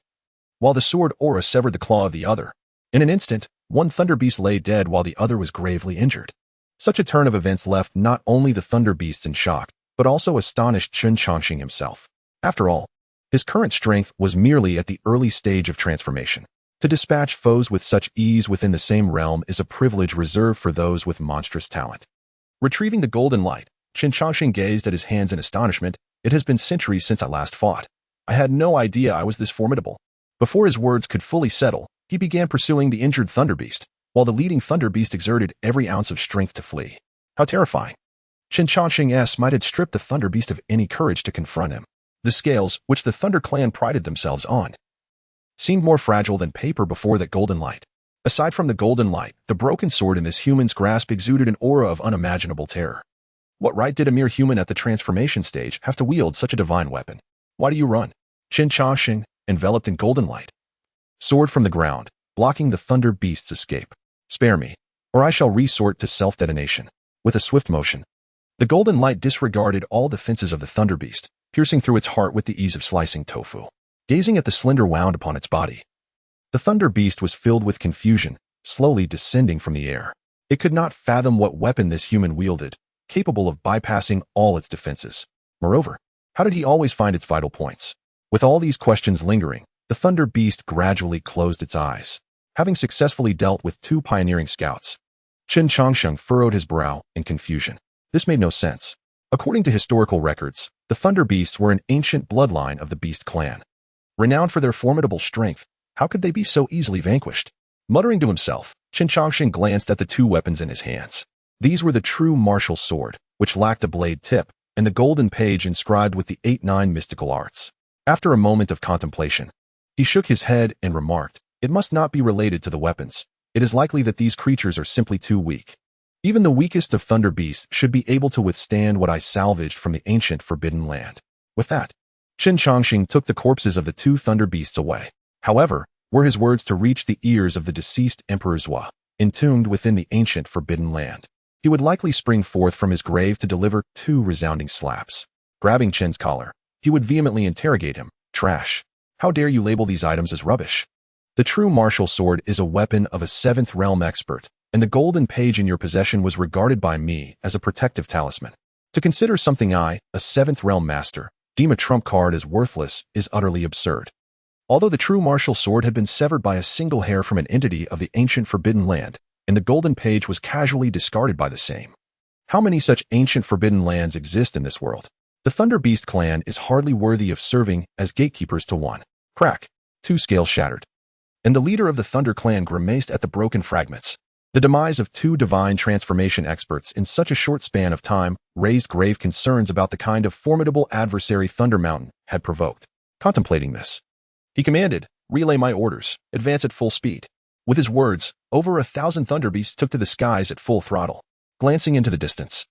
while the sword aura severed the claw of the other. In an instant, one Thunder Beast lay dead while the other was gravely injured. Such a turn of events left not only the Thunder Beasts in shock, but also astonished Chen Changsheng himself. After all, his current strength was merely at the early stage of transformation. To dispatch foes with such ease within the same realm is a privilege reserved for those with monstrous talent. Retrieving the golden light, Chen Changsheng gazed at his hands in astonishment. "It has been centuries since I last fought. I had no idea I was this formidable." Before his words could fully settle, he began pursuing the injured Thunder Beast, while the leading Thunder Beast exerted every ounce of strength to flee. How terrifying! Chen Changsheng's might had stripped the Thunder Beast of any courage to confront him. The scales, which the Thunder Clan prided themselves on, seemed more fragile than paper before that golden light. Aside from the golden light, the broken sword in this human's grasp exuded an aura of unimaginable terror. What right did a mere human at the transformation stage have to wield such a divine weapon? "Why do you run?" Chen Changsheng, enveloped in golden light, soared from the ground, blocking the Thunder Beast's escape. "Spare me, or I shall resort to self-detonation." With a swift motion, the golden light disregarded all defenses of the Thunder Beast, piercing through its heart with the ease of slicing tofu. Gazing at the slender wound upon its body, the Thunder Beast was filled with confusion, slowly descending from the air. It could not fathom what weapon this human wielded, capable of bypassing all its defenses. Moreover, how did he always find its vital points? With all these questions lingering, the Thunder Beast gradually closed its eyes. Having successfully dealt with two pioneering scouts, Chen Changsheng furrowed his brow in confusion. This made no sense. According to historical records, the Thunder Beasts were an ancient bloodline of the Beast clan. Renowned for their formidable strength, how could they be so easily vanquished? Muttering to himself, Chen Changsheng glanced at the two weapons in his hands. These were the true martial sword, which lacked a blade tip, and the golden page inscribed with the 8-9 mystical arts. After a moment of contemplation, he shook his head and remarked, "It must not be related to the weapons. It is likely that these creatures are simply too weak. Even the weakest of Thunder Beasts should be able to withstand what I salvaged from the ancient Forbidden Land." With that, Chen Changsheng took the corpses of the two Thunder Beasts away. However, were his words to reach the ears of the deceased Emperor Zhua, entombed within the ancient Forbidden Land, he would likely spring forth from his grave to deliver two resounding slaps. Grabbing Chen's collar, he would vehemently interrogate him. "Trash. How dare you label these items as rubbish? The true martial sword is a weapon of a 7th realm expert, and the golden page in your possession was regarded by me as a protective talisman. To consider something a 7th realm master, deem a trump card as worthless is utterly absurd." Although the true martial sword had been severed by a single hair from an entity of the ancient Forbidden Land, and the golden page was casually discarded by the same. How many such ancient Forbidden Lands exist in this world? The Thunder Beast clan is hardly worthy of serving as gatekeepers to one. Crack. Two scales shattered, and the leader of the Thunder Clan grimaced at the broken fragments. The demise of two divine transformation experts in such a short span of time raised grave concerns about the kind of formidable adversary Thunder Mountain had provoked. Contemplating this, he commanded, "Relay my orders, advance at full speed." With his words, over 1,000 Thunder Beasts took to the skies at full throttle. Glancing into the distance,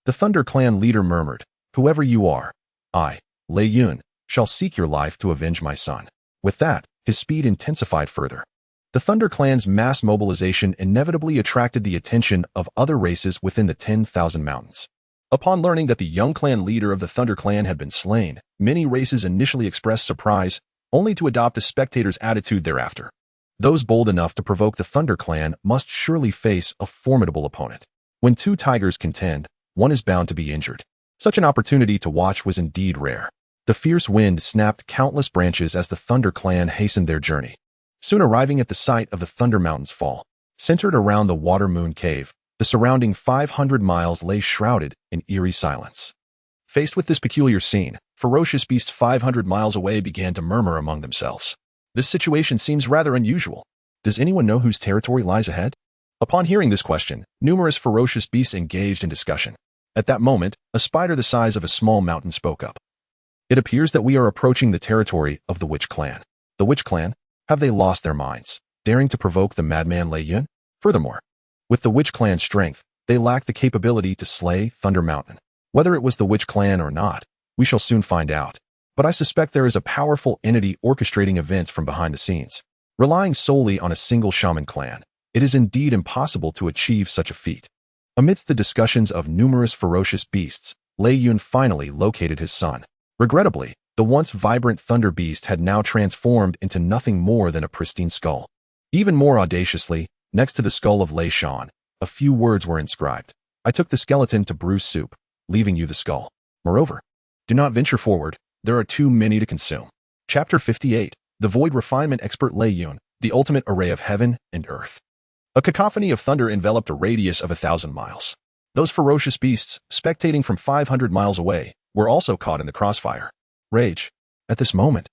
the Thunder Clan leader murmured, "Whoever you are, I, Lei Yun, shall seek your life to avenge my son." With that, his speed intensified further. The Thunder Clan's mass mobilization inevitably attracted the attention of other races within the 10,000 mountains. Upon learning that the young clan leader of the Thunder Clan had been slain, many races initially expressed surprise, only to adopt a spectator's attitude thereafter. Those bold enough to provoke the Thunder Clan must surely face a formidable opponent. When two tigers contend, one is bound to be injured. Such an opportunity to watch was indeed rare. The fierce wind snapped countless branches as the Thunder Clan hastened their journey. Soon arriving at the site of the Thunder Mountain's fall, centered around the Water Moon Cave, the surrounding 500 miles lay shrouded in eerie silence. Faced with this peculiar scene, ferocious beasts 500 miles away began to murmur among themselves. This situation seems rather unusual. Does anyone know whose territory lies ahead? Upon hearing this question, numerous ferocious beasts engaged in discussion. At that moment, a spider the size of a small mountain spoke up. "It appears that we are approaching the territory of the Witch Clan." "The Witch Clan? Have they lost their minds, daring to provoke the madman Lei Yun?" Furthermore, with the Witch Clan's strength, they lack the capability to slay Thunder Mountain. Whether it was the Witch Clan or not, we shall soon find out. But I suspect there is a powerful entity orchestrating events from behind the scenes. Relying solely on a single shaman clan, it is indeed impossible to achieve such a feat. Amidst the discussions of numerous ferocious beasts, Lei Yun finally located his son. Regrettably, the once vibrant Thunder Beast had now transformed into nothing more than a pristine skull. Even more audaciously, next to the skull of Lei Shan, a few words were inscribed. "I took the skeleton to brew soup, leaving you the skull. Moreover, do not venture forward, there are too many to consume." Chapter 58, The Void Refinement Expert Lei Yun, the ultimate array of heaven and earth. A cacophony of thunder enveloped a radius of 1,000 miles. Those ferocious beasts, spectating from 500 miles away, were also caught in the crossfire. Rage. At this moment,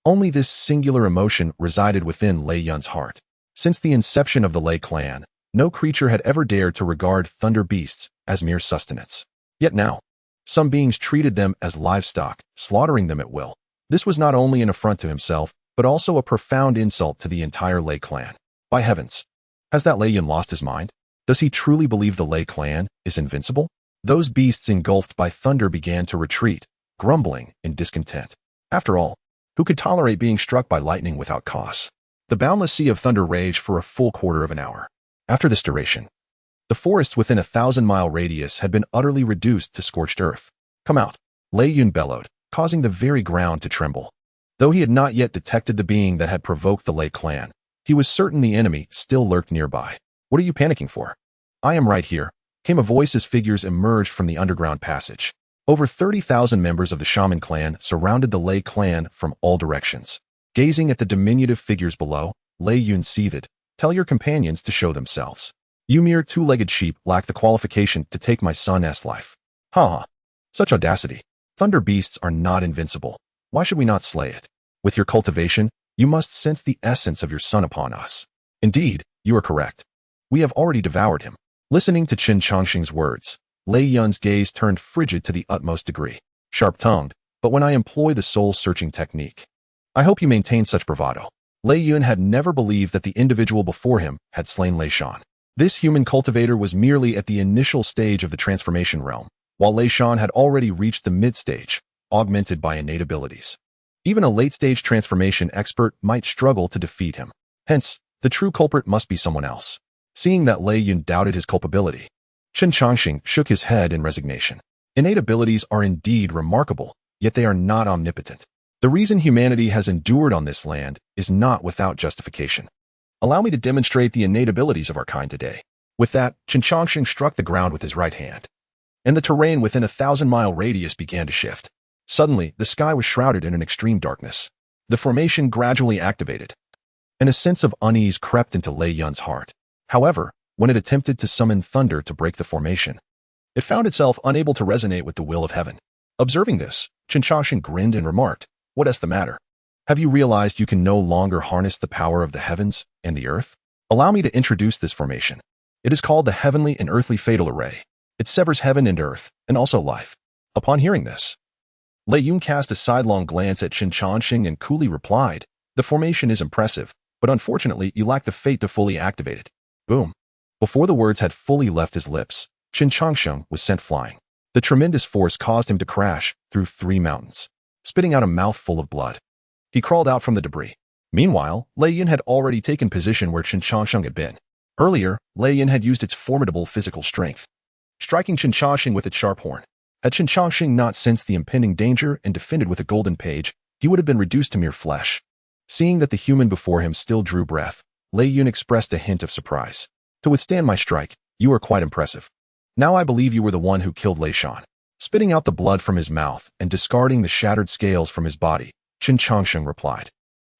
only this singular emotion resided within Lei Yun's heart. Since the inception of the Lei clan, no creature had ever dared to regard thunder beasts as mere sustenance. Yet now, some beings treated them as livestock, slaughtering them at will. This was not only an affront to himself, but also a profound insult to the entire Lei clan. By heavens, has that Lei Yun lost his mind? Does he truly believe the Lei clan is invincible? Those beasts engulfed by thunder began to retreat, grumbling in discontent. After all, who could tolerate being struck by lightning without cause? The boundless sea of thunder raged for a full quarter of an hour. After this duration, the forests within a 1,000-mile radius had been utterly reduced to scorched earth. "Come out," Lei Yun bellowed, causing the very ground to tremble. Though he had not yet detected the being that had provoked the Lei clan, he was certain the enemy still lurked nearby. "What are you panicking for?" "I am right here," came a voice as figures emerged from the underground passage. Over 30,000 members of the Shaman clan surrounded the Lei clan from all directions. Gazing at the diminutive figures below, Lei Yun seethed. "Tell your companions to show themselves. You mere two-legged sheep lack the qualification to take my son's life." Ha ha. Such audacity. Thunder beasts are not invincible. Why should we not slay it? With your cultivation, you must sense the essence of your son upon us. Indeed, you are correct. We have already devoured him. Listening to Chen Changsheng's words, Lei Yun's gaze turned frigid to the utmost degree. Sharp-tongued, but when I employ the soul-searching technique, I hope you maintain such bravado. Lei Yun had never believed that the individual before him had slain Lei Shan. This human cultivator was merely at the initial stage of the transformation realm, while Lei Shan had already reached the mid-stage, augmented by innate abilities. Even a late-stage transformation expert might struggle to defeat him. Hence, the true culprit must be someone else. Seeing that Lei Yun doubted his culpability, Chen Changsheng shook his head in resignation. Innate abilities are indeed remarkable, yet they are not omnipotent. The reason humanity has endured on this land is not without justification. Allow me to demonstrate the innate abilities of our kind today. With that, Chen Changsheng struck the ground with his right hand, and the terrain within a 1,000-mile radius began to shift. Suddenly, the sky was shrouded in an extreme darkness. The formation gradually activated, and a sense of unease crept into Lei Yun's heart. However, when it attempted to summon thunder to break the formation, it found itself unable to resonate with the will of heaven. Observing this, Chen Changsheng grinned and remarked, "What is the matter? Have you realized you can no longer harness the power of the heavens and the earth? Allow me to introduce this formation. It is called the heavenly and earthly fatal array. It severs heaven and earth, and also life. Upon hearing this, Lei Yun cast a sidelong glance at Chen Changsheng and coolly replied, "The formation is impressive, but unfortunately you lack the fate to fully activate it." Boom. Before the words had fully left his lips, Chen Changsheng was sent flying. The tremendous force caused him to crash through 3 mountains, spitting out a mouthful of blood. He crawled out from the debris. Meanwhile, Lei Yun had already taken position where Chen Changsheng had been. Earlier, Lei Yun had used its formidable physical strength, striking Chen Changsheng with its sharp horn. Had Chen Changsheng not sensed the impending danger and defended with a golden page, he would have been reduced to mere flesh. Seeing that the human before him still drew breath, Lei Yun expressed a hint of surprise. "To withstand my strike, you are quite impressive. Now I believe you were the one who killed Lei Shan." Spitting out the blood from his mouth and discarding the shattered scales from his body, Chen Changsheng replied,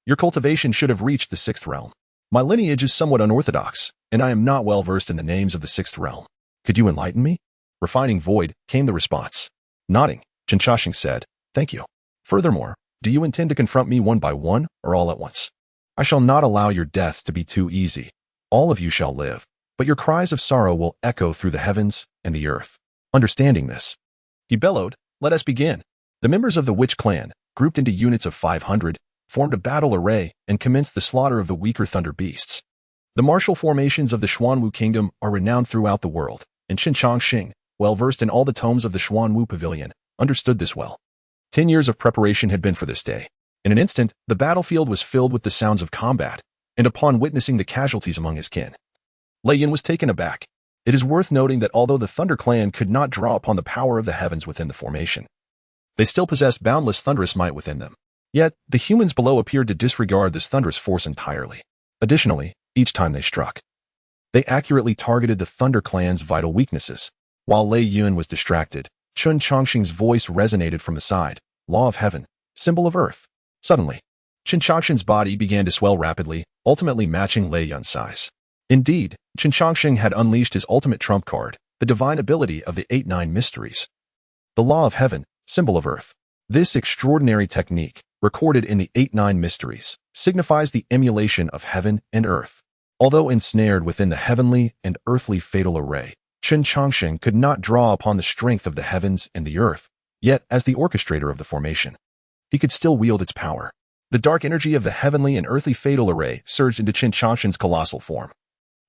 "Your cultivation should have reached the 6th realm. My lineage is somewhat unorthodox, and I am not well versed in the names of the 6th realm. Could you enlighten me?" Refining void, came the response. Nodding, Chen Changsheng said, "Thank you. Furthermore, do you intend to confront me one by one or all at once? I shall not allow your deaths to be too easy. All of you shall live, but your cries of sorrow will echo through the heavens and the earth." Understanding this, he bellowed, "Let us begin." The members of the witch clan, grouped into units of 500, formed a battle array and commenced the slaughter of the weaker thunder beasts. The martial formations of the Xuanwu kingdom are renowned throughout the world, and Chen Changsheng, well versed in all the tomes of the Xuanwu pavilion, understood this well. 10 years of preparation had been for this day. In an instant, the battlefield was filled with the sounds of combat, and upon witnessing the casualties among his kin, Lei Yun was taken aback. It is worth noting that although the Thunder Clan could not draw upon the power of the heavens within the formation, they still possessed boundless thunderous might within them. Yet, the humans below appeared to disregard this thunderous force entirely. Additionally, each time they struck, they accurately targeted the Thunder Clan's vital weaknesses. While Lei Yun was distracted, Chen Changsheng's voice resonated from the side, "Law of heaven, symbol of earth." Suddenly, Chen Changsheng's body began to swell rapidly, ultimately matching Lei Yun's size. Indeed, Chen Changsheng had unleashed his ultimate trump card, the divine ability of the 8-9 mysteries. The law of heaven, symbol of earth. This extraordinary technique, recorded in the 8-9 mysteries, signifies the emulation of heaven and earth. Although ensnared within the heavenly and earthly fatal array, Chen Changsheng could not draw upon the strength of the heavens and the earth, yet as the orchestrator of the formation, he could still wield its power. The dark energy of the heavenly and earthly fatal array surged into Chen Changsheng's colossal form,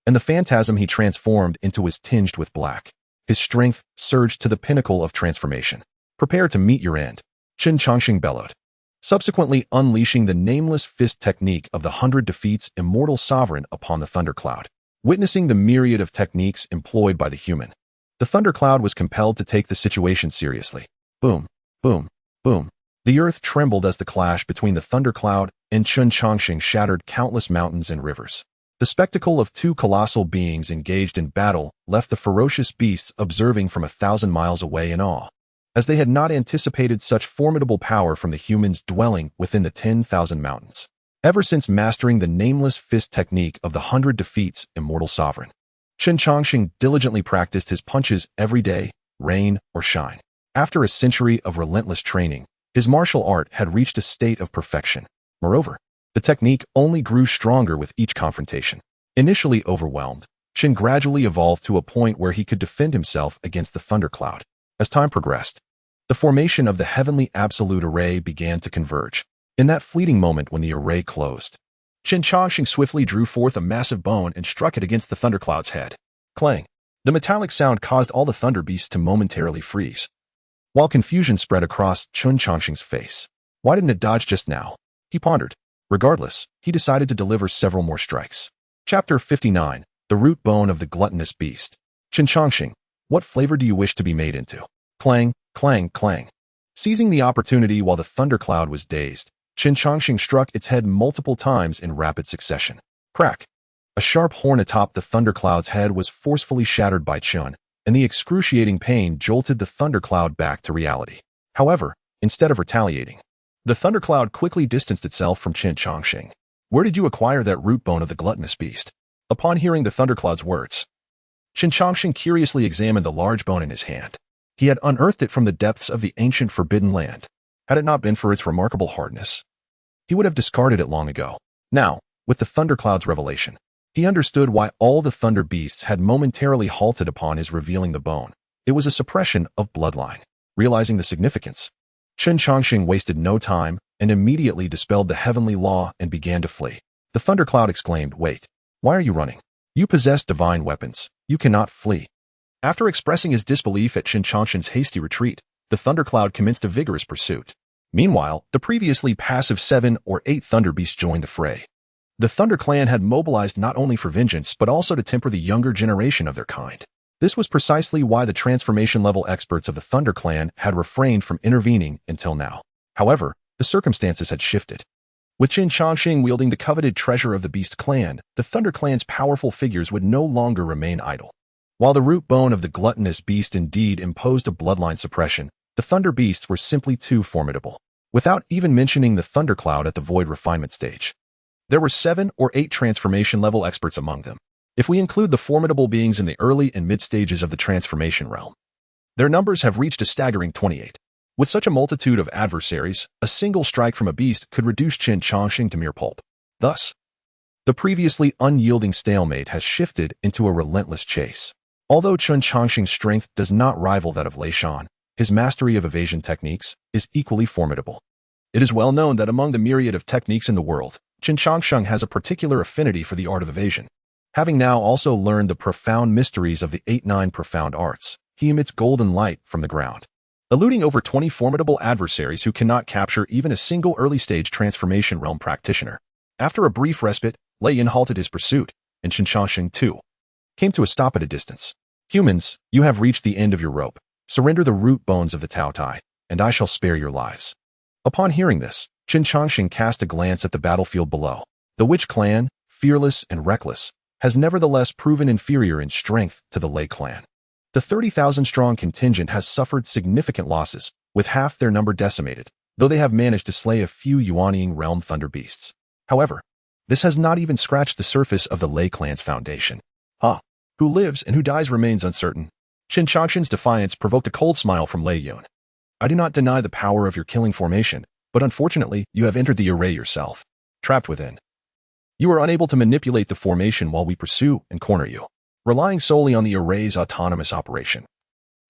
and the phantasm he transformed into was tinged with black. His strength surged to the pinnacle of transformation. "Prepare to meet your end," Chen Changsheng bellowed, subsequently unleashing the nameless fist technique of the 100 defeats immortal sovereign upon the thundercloud. Witnessing the myriad of techniques employed by the human, the thundercloud was compelled to take the situation seriously. Boom, boom, boom. The earth trembled as the clash between the thundercloud and Chen Changsheng shattered countless mountains and rivers. The spectacle of 2 colossal beings engaged in battle left the ferocious beasts observing from 1,000 miles away in awe, as they had not anticipated such formidable power from the humans dwelling within the 10,000 mountains. Ever since mastering the nameless fist technique of the 100 defeats immortal sovereign, Chen Changsheng diligently practiced his punches every day, rain or shine. After a century of relentless training, his martial art had reached a state of perfection. Moreover, the technique only grew stronger with each confrontation. Initially overwhelmed, Chen gradually evolved to a point where he could defend himself against the thundercloud. As time progressed, the formation of the heavenly absolute array began to converge. In that fleeting moment when the array closed, Chen Changsheng swiftly drew forth a massive bone and struck it against the thundercloud's head. Clang! The metallic sound caused all the thunder beasts to momentarily freeze, while confusion spread across Chen Changsheng's face. Why didn't it dodge just now? He pondered. Regardless, he decided to deliver several more strikes. Chapter 59, The Root Bone of the Gluttonous Beast. Chen Changsheng, what flavor do you wish to be made into? Clang, clang, clang. Seizing the opportunity while the thundercloud was dazed, Chen Changsheng struck its head multiple times in rapid succession. Crack! A sharp horn atop the thundercloud's head was forcefully shattered by Chen, and the excruciating pain jolted the thundercloud back to reality. However, instead of retaliating, the thundercloud quickly distanced itself from Chen Changsheng. "Where did you acquire that root bone of the gluttonous beast?" Upon hearing the thundercloud's words, Chen Changsheng curiously examined the large bone in his hand. He had unearthed it from the depths of the ancient Forbidden Land. Had it not been for its remarkable hardness, he would have discarded it long ago. Now, with the thundercloud's revelation, he understood why all the thunder beasts had momentarily halted upon his revealing the bone. It was a suppression of bloodline. Realizing the significance, Chen Changsheng wasted no time and immediately dispelled the heavenly law and began to flee. The thundercloud exclaimed, "Wait, why are you running? You possess divine weapons. You cannot flee." After expressing his disbelief at Chen Changsheng's hasty retreat, the thundercloud commenced a vigorous pursuit. Meanwhile, the previously passive 7 or 8 thunder beasts joined the fray. The Thunder Clan had mobilized not only for vengeance but also to temper the younger generation of their kind. This was precisely why the transformation-level experts of the Thunder Clan had refrained from intervening until now. However, the circumstances had shifted. With Chen Changsheng wielding the coveted treasure of the Beast Clan, the Thunder Clan's powerful figures would no longer remain idle. While the root bone of the gluttonous beast indeed imposed a bloodline suppression, the Thunder Beasts were simply too formidable. Without even mentioning the Thundercloud at the Void refinement stage, there were 7 or 8 transformation-level experts among them. If we include the formidable beings in the early and mid-stages of the transformation realm, their numbers have reached a staggering 28. With such a multitude of adversaries, a single strike from a beast could reduce Chen Changsheng to mere pulp. Thus, the previously unyielding stalemate has shifted into a relentless chase. Although Chen Changsheng's strength does not rival that of Lei Shan, his mastery of evasion techniques is equally formidable. It is well known that among the myriad of techniques in the world, Chen Changsheng has a particular affinity for the art of evasion. Having now also learned the profound mysteries of the 8-9 profound arts, he emits golden light from the ground, eluding over 20 formidable adversaries who cannot capture even a single early-stage transformation realm practitioner. After a brief respite, Lei Yin halted his pursuit, and Chen Changsheng too came to a stop at a distance. "Humans, you have reached the end of your rope. Surrender the root bones of the Tao Tai, and I shall spare your lives." Upon hearing this, Chen Changsheng cast a glance at the battlefield below. The Witch Clan, fearless and reckless, has nevertheless proven inferior in strength to the Lei Clan. The 30,000-strong contingent has suffered significant losses, with half their number decimated, though they have managed to slay a few Yuanying realm thunder beasts. However, this has not even scratched the surface of the Lei Clan's foundation. Who lives and who dies remains uncertain. Chen Changsheng's defiance provoked a cold smile from Lei Yun. "I do not deny the power of your killing formation, but unfortunately, you have entered the array yourself. Trapped within, you are unable to manipulate the formation while we pursue and corner you. Relying solely on the array's autonomous operation,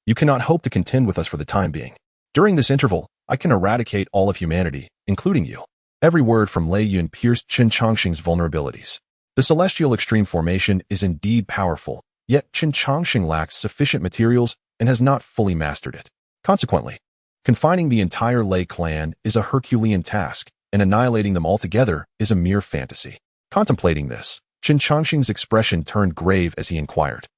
you cannot hope to contend with us for the time being. During this interval, I can eradicate all of humanity, including you." Every word from Lei Yun pierced Chen Changsheng's vulnerabilities. The celestial extreme formation is indeed powerful, yet Chen Changsheng lacks sufficient materials and has not fully mastered it. Consequently, confining the entire Lei Clan is a Herculean task, and annihilating them altogether is a mere fantasy. Contemplating this, Chen Changsheng's expression turned grave as he inquired,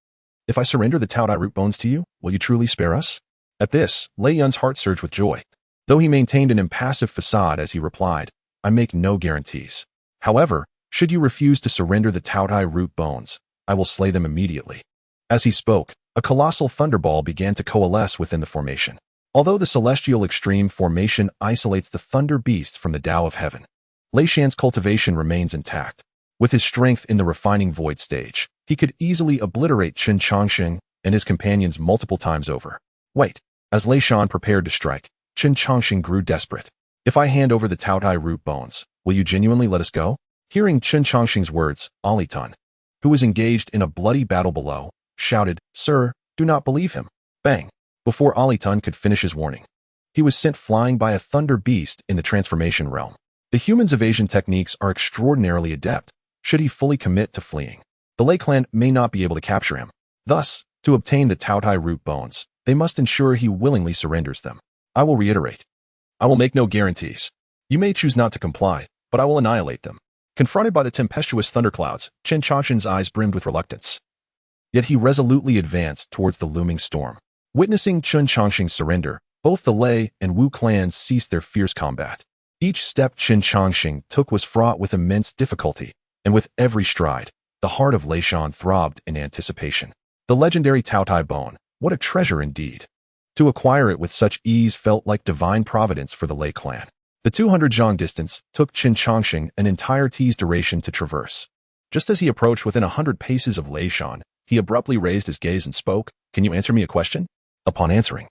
"If I surrender the Tao Tai root bones to you, will you truly spare us?" At this, Lei Yun's heart surged with joy, though he maintained an impassive facade as he replied, "I make no guarantees. However, should you refuse to surrender the Tao Tai root bones, I will slay them immediately." As he spoke, a colossal thunderball began to coalesce within the formation. Although the celestial extreme formation isolates the thunder beasts from the Tao of heaven, Lei Shan's cultivation remains intact. With his strength in the refining void stage, he could easily obliterate Chen Changsheng and his companions multiple times over. "Wait." As Lei Shan prepared to strike, Chen Changsheng grew desperate. "If I hand over the Tao Tai root bones, will you genuinely let us go?" Hearing Chen Changsheng's words, Alitan, who was engaged in a bloody battle below, shouted, "Sir, do not believe him." Bang! Before Alitan could finish his warning, he was sent flying by a thunder beast in the transformation realm. The human's evasion techniques are extraordinarily adept. Should he fully commit to fleeing, the Lei Clan may not be able to capture him. Thus, to obtain the Tao Tai root bones, they must ensure he willingly surrenders them. I will reiterate, I will make no guarantees. You may choose not to comply, but I will annihilate them. Confronted by the tempestuous thunderclouds, Chen Changsheng's eyes brimmed with reluctance. Yet he resolutely advanced towards the looming storm. Witnessing Chen Changsheng's surrender, both the Lei and Wu clans ceased their fierce combat. Each step Chen Changsheng took was fraught with immense difficulty, and with every stride, the heart of Lei Shan throbbed in anticipation. The legendary Tao Tai bone, what a treasure indeed. To acquire it with such ease felt like divine providence for the Lei clan. The 200 zhang distance took Chen Changsheng an entire T's duration to traverse. Just as he approached within 100 paces of Lei Shan, he abruptly raised his gaze and spoke, "Can you answer me a question?" Upon answering,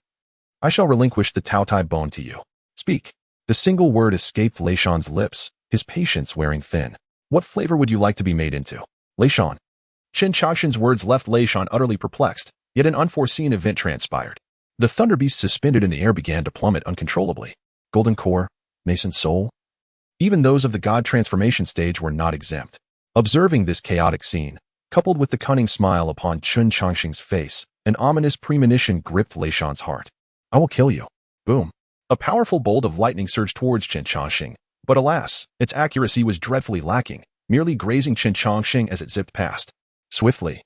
"I shall relinquish the Tao Tai bone to you." "Speak." The single word escaped Lei Shan's lips, his patience wearing thin. What flavor would you like to be made into? Lei Shan. Chen Changsheng's words left Lei Shan utterly perplexed, yet an unforeseen event transpired. The thunder beast suspended in the air began to plummet uncontrollably. Golden core, nascent soul. Even those of the god transformation stage were not exempt. Observing this chaotic scene, coupled with the cunning smile upon Chen Changsheng's face, an ominous premonition gripped Lei Shan's heart. I will kill you. Boom. A powerful bolt of lightning surged towards Chen Changsheng, but alas, its accuracy was dreadfully lacking, merely grazing Chen Changsheng as it zipped past. Swiftly.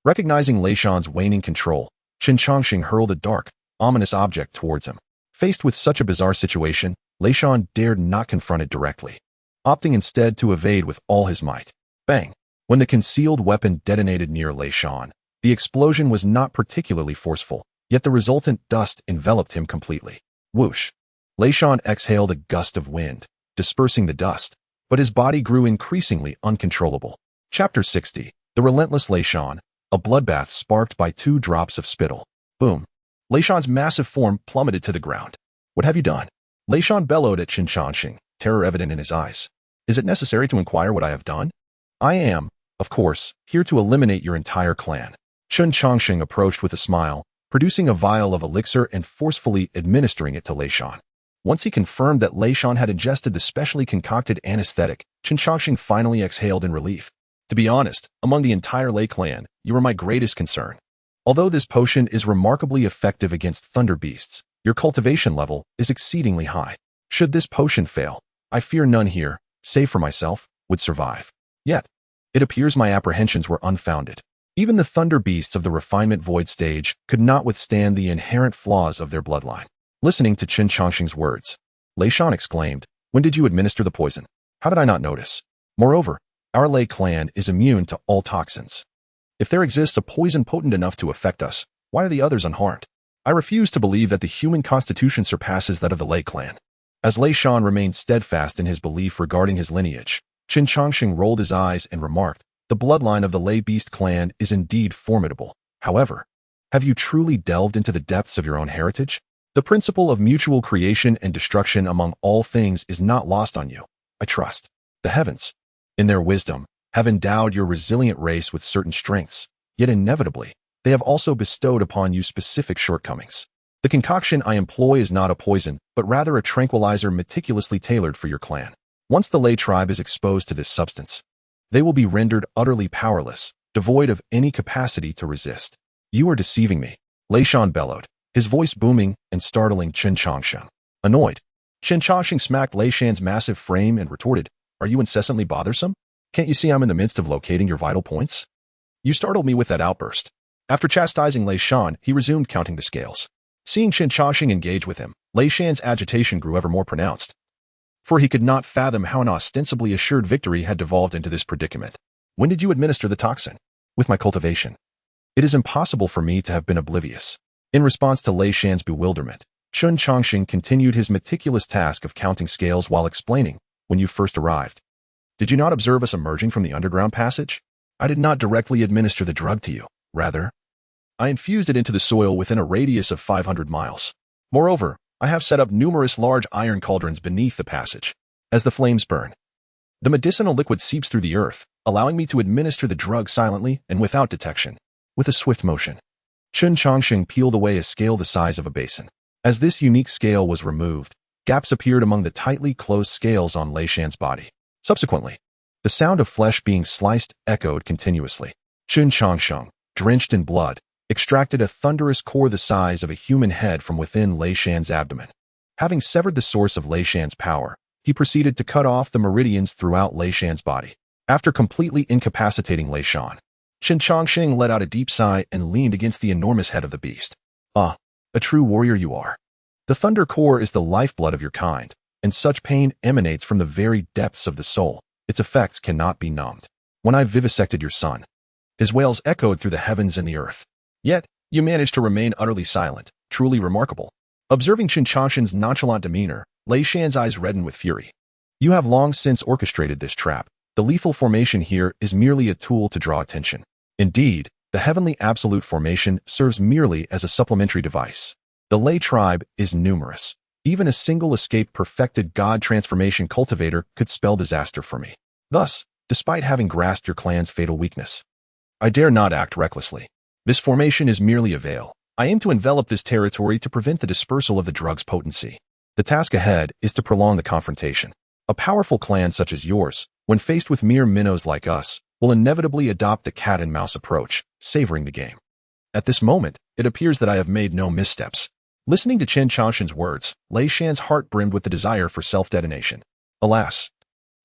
Recognizing Lei Shan's waning control, Chen Changsheng hurled a dark, ominous object towards him. Faced with such a bizarre situation, Lei Shan dared not confront it directly, opting instead to evade with all his might. Bang! When the concealed weapon detonated near Lei Shan, the explosion was not particularly forceful, yet the resultant dust enveloped him completely. Whoosh! Lei Shan exhaled a gust of wind, dispersing the dust, but his body grew increasingly uncontrollable. Chapter 60. The Relentless Lei Shan, a bloodbath sparked by 2 drops of spittle. Boom! Lei Shan's massive form plummeted to the ground. What have you done? Lei Shan bellowed at Chen Changsheng, terror evident in his eyes. Is it necessary to inquire what I have done? I am, of course, here to eliminate your entire clan. Chen Changsheng approached with a smile, producing a vial of elixir and forcefully administering it to Lei Shan. Once he confirmed that Lei Shan had ingested the specially concocted anesthetic, Chen Changsheng finally exhaled in relief. To be honest, among the entire Lei clan, you are my greatest concern. Although this potion is remarkably effective against thunder beasts, your cultivation level is exceedingly high. Should this potion fail, I fear none here, save for myself, would survive. Yet, it appears my apprehensions were unfounded. Even the thunder beasts of the refinement void stage could not withstand the inherent flaws of their bloodline. Listening to Chen Changsheng's words, Lei Shan exclaimed, when did you administer the poison? How did I not notice? Moreover, our Lei clan is immune to all toxins. If there exists a poison potent enough to affect us, why are the others unharmed? I refuse to believe that the human constitution surpasses that of the Lei clan. As Lei Shan remained steadfast in his belief regarding his lineage, Chen Changsheng rolled his eyes and remarked, the bloodline of the Lei Beast clan is indeed formidable. However, have you truly delved into the depths of your own heritage? The principle of mutual creation and destruction among all things is not lost on you, I trust. The heavens, in their wisdom, have endowed your resilient race with certain strengths, yet inevitably, they have also bestowed upon you specific shortcomings. The concoction I employ is not a poison, but rather a tranquilizer meticulously tailored for your clan. Once the Lei tribe is exposed to this substance, they will be rendered utterly powerless, devoid of any capacity to resist. You are deceiving me, Lei Shan bellowed, his voice booming and startling Chen Changsheng. Annoyed, Chen Changsheng smacked Lei Shan's massive frame and retorted, are you incessantly bothersome? Can't you see I'm in the midst of locating your vital points? You startled me with that outburst. After chastising Lei Shan, he resumed counting the scales. Seeing Chen Changsheng engage with him, Lei Shan's agitation grew ever more pronounced, for he could not fathom how an ostensibly assured victory had devolved into this predicament. When did you administer the toxin? With my cultivation. It is impossible for me to have been oblivious. In response to Lei Shan's bewilderment, Chen Changsheng continued his meticulous task of counting scales while explaining, when you first arrived. Did you not observe us emerging from the underground passage? I did not directly administer the drug to you. Rather, I infused it into the soil within a radius of 500 miles. Moreover, I have set up numerous large iron cauldrons beneath the passage. As the flames burn, the medicinal liquid seeps through the earth, allowing me to administer the drug silently and without detection. With a swift motion, Chen Changsheng peeled away a scale the size of a basin. As this unique scale was removed, gaps appeared among the tightly closed scales on Lei Shan's body. Subsequently, the sound of flesh being sliced echoed continuously. Chen Changsheng, drenched in blood, extracted a thunderous core the size of a human head from within Lei Shan's abdomen. Having severed the source of Lei Shan's power, he proceeded to cut off the meridians throughout Lei Shan's body. After completely incapacitating Lei Shan, Chen Changsheng let out a deep sigh and leaned against the enormous head of the beast. Ah, a true warrior you are. The thunder core is the lifeblood of your kind, and such pain emanates from the very depths of the soul. Its effects cannot be numbed. When I vivisected your son, his wails echoed through the heavens and the earth. Yet, you managed to remain utterly silent, truly remarkable. Observing Chen Changsheng's nonchalant demeanor, Lei Shan's eyes reddened with fury. You have long since orchestrated this trap. The lethal formation here is merely a tool to draw attention. Indeed, the heavenly absolute formation serves merely as a supplementary device. The Lei tribe is numerous, Even a single escaped perfected god transformation cultivator could spell disaster for me. Thus, despite having grasped your clan's fatal weakness, I dare not act recklessly. This formation is merely a veil. I aim to envelop this territory to prevent the dispersal of the drug's potency. The task ahead is to prolong the confrontation. A powerful clan such as yours, when faced with mere minnows like us, will inevitably adopt the cat-and-mouse approach, savoring the game. At this moment, it appears that I have made no missteps. Listening to Chen Changsheng's words, Lei Shan's heart brimmed with the desire for self-detonation. Alas,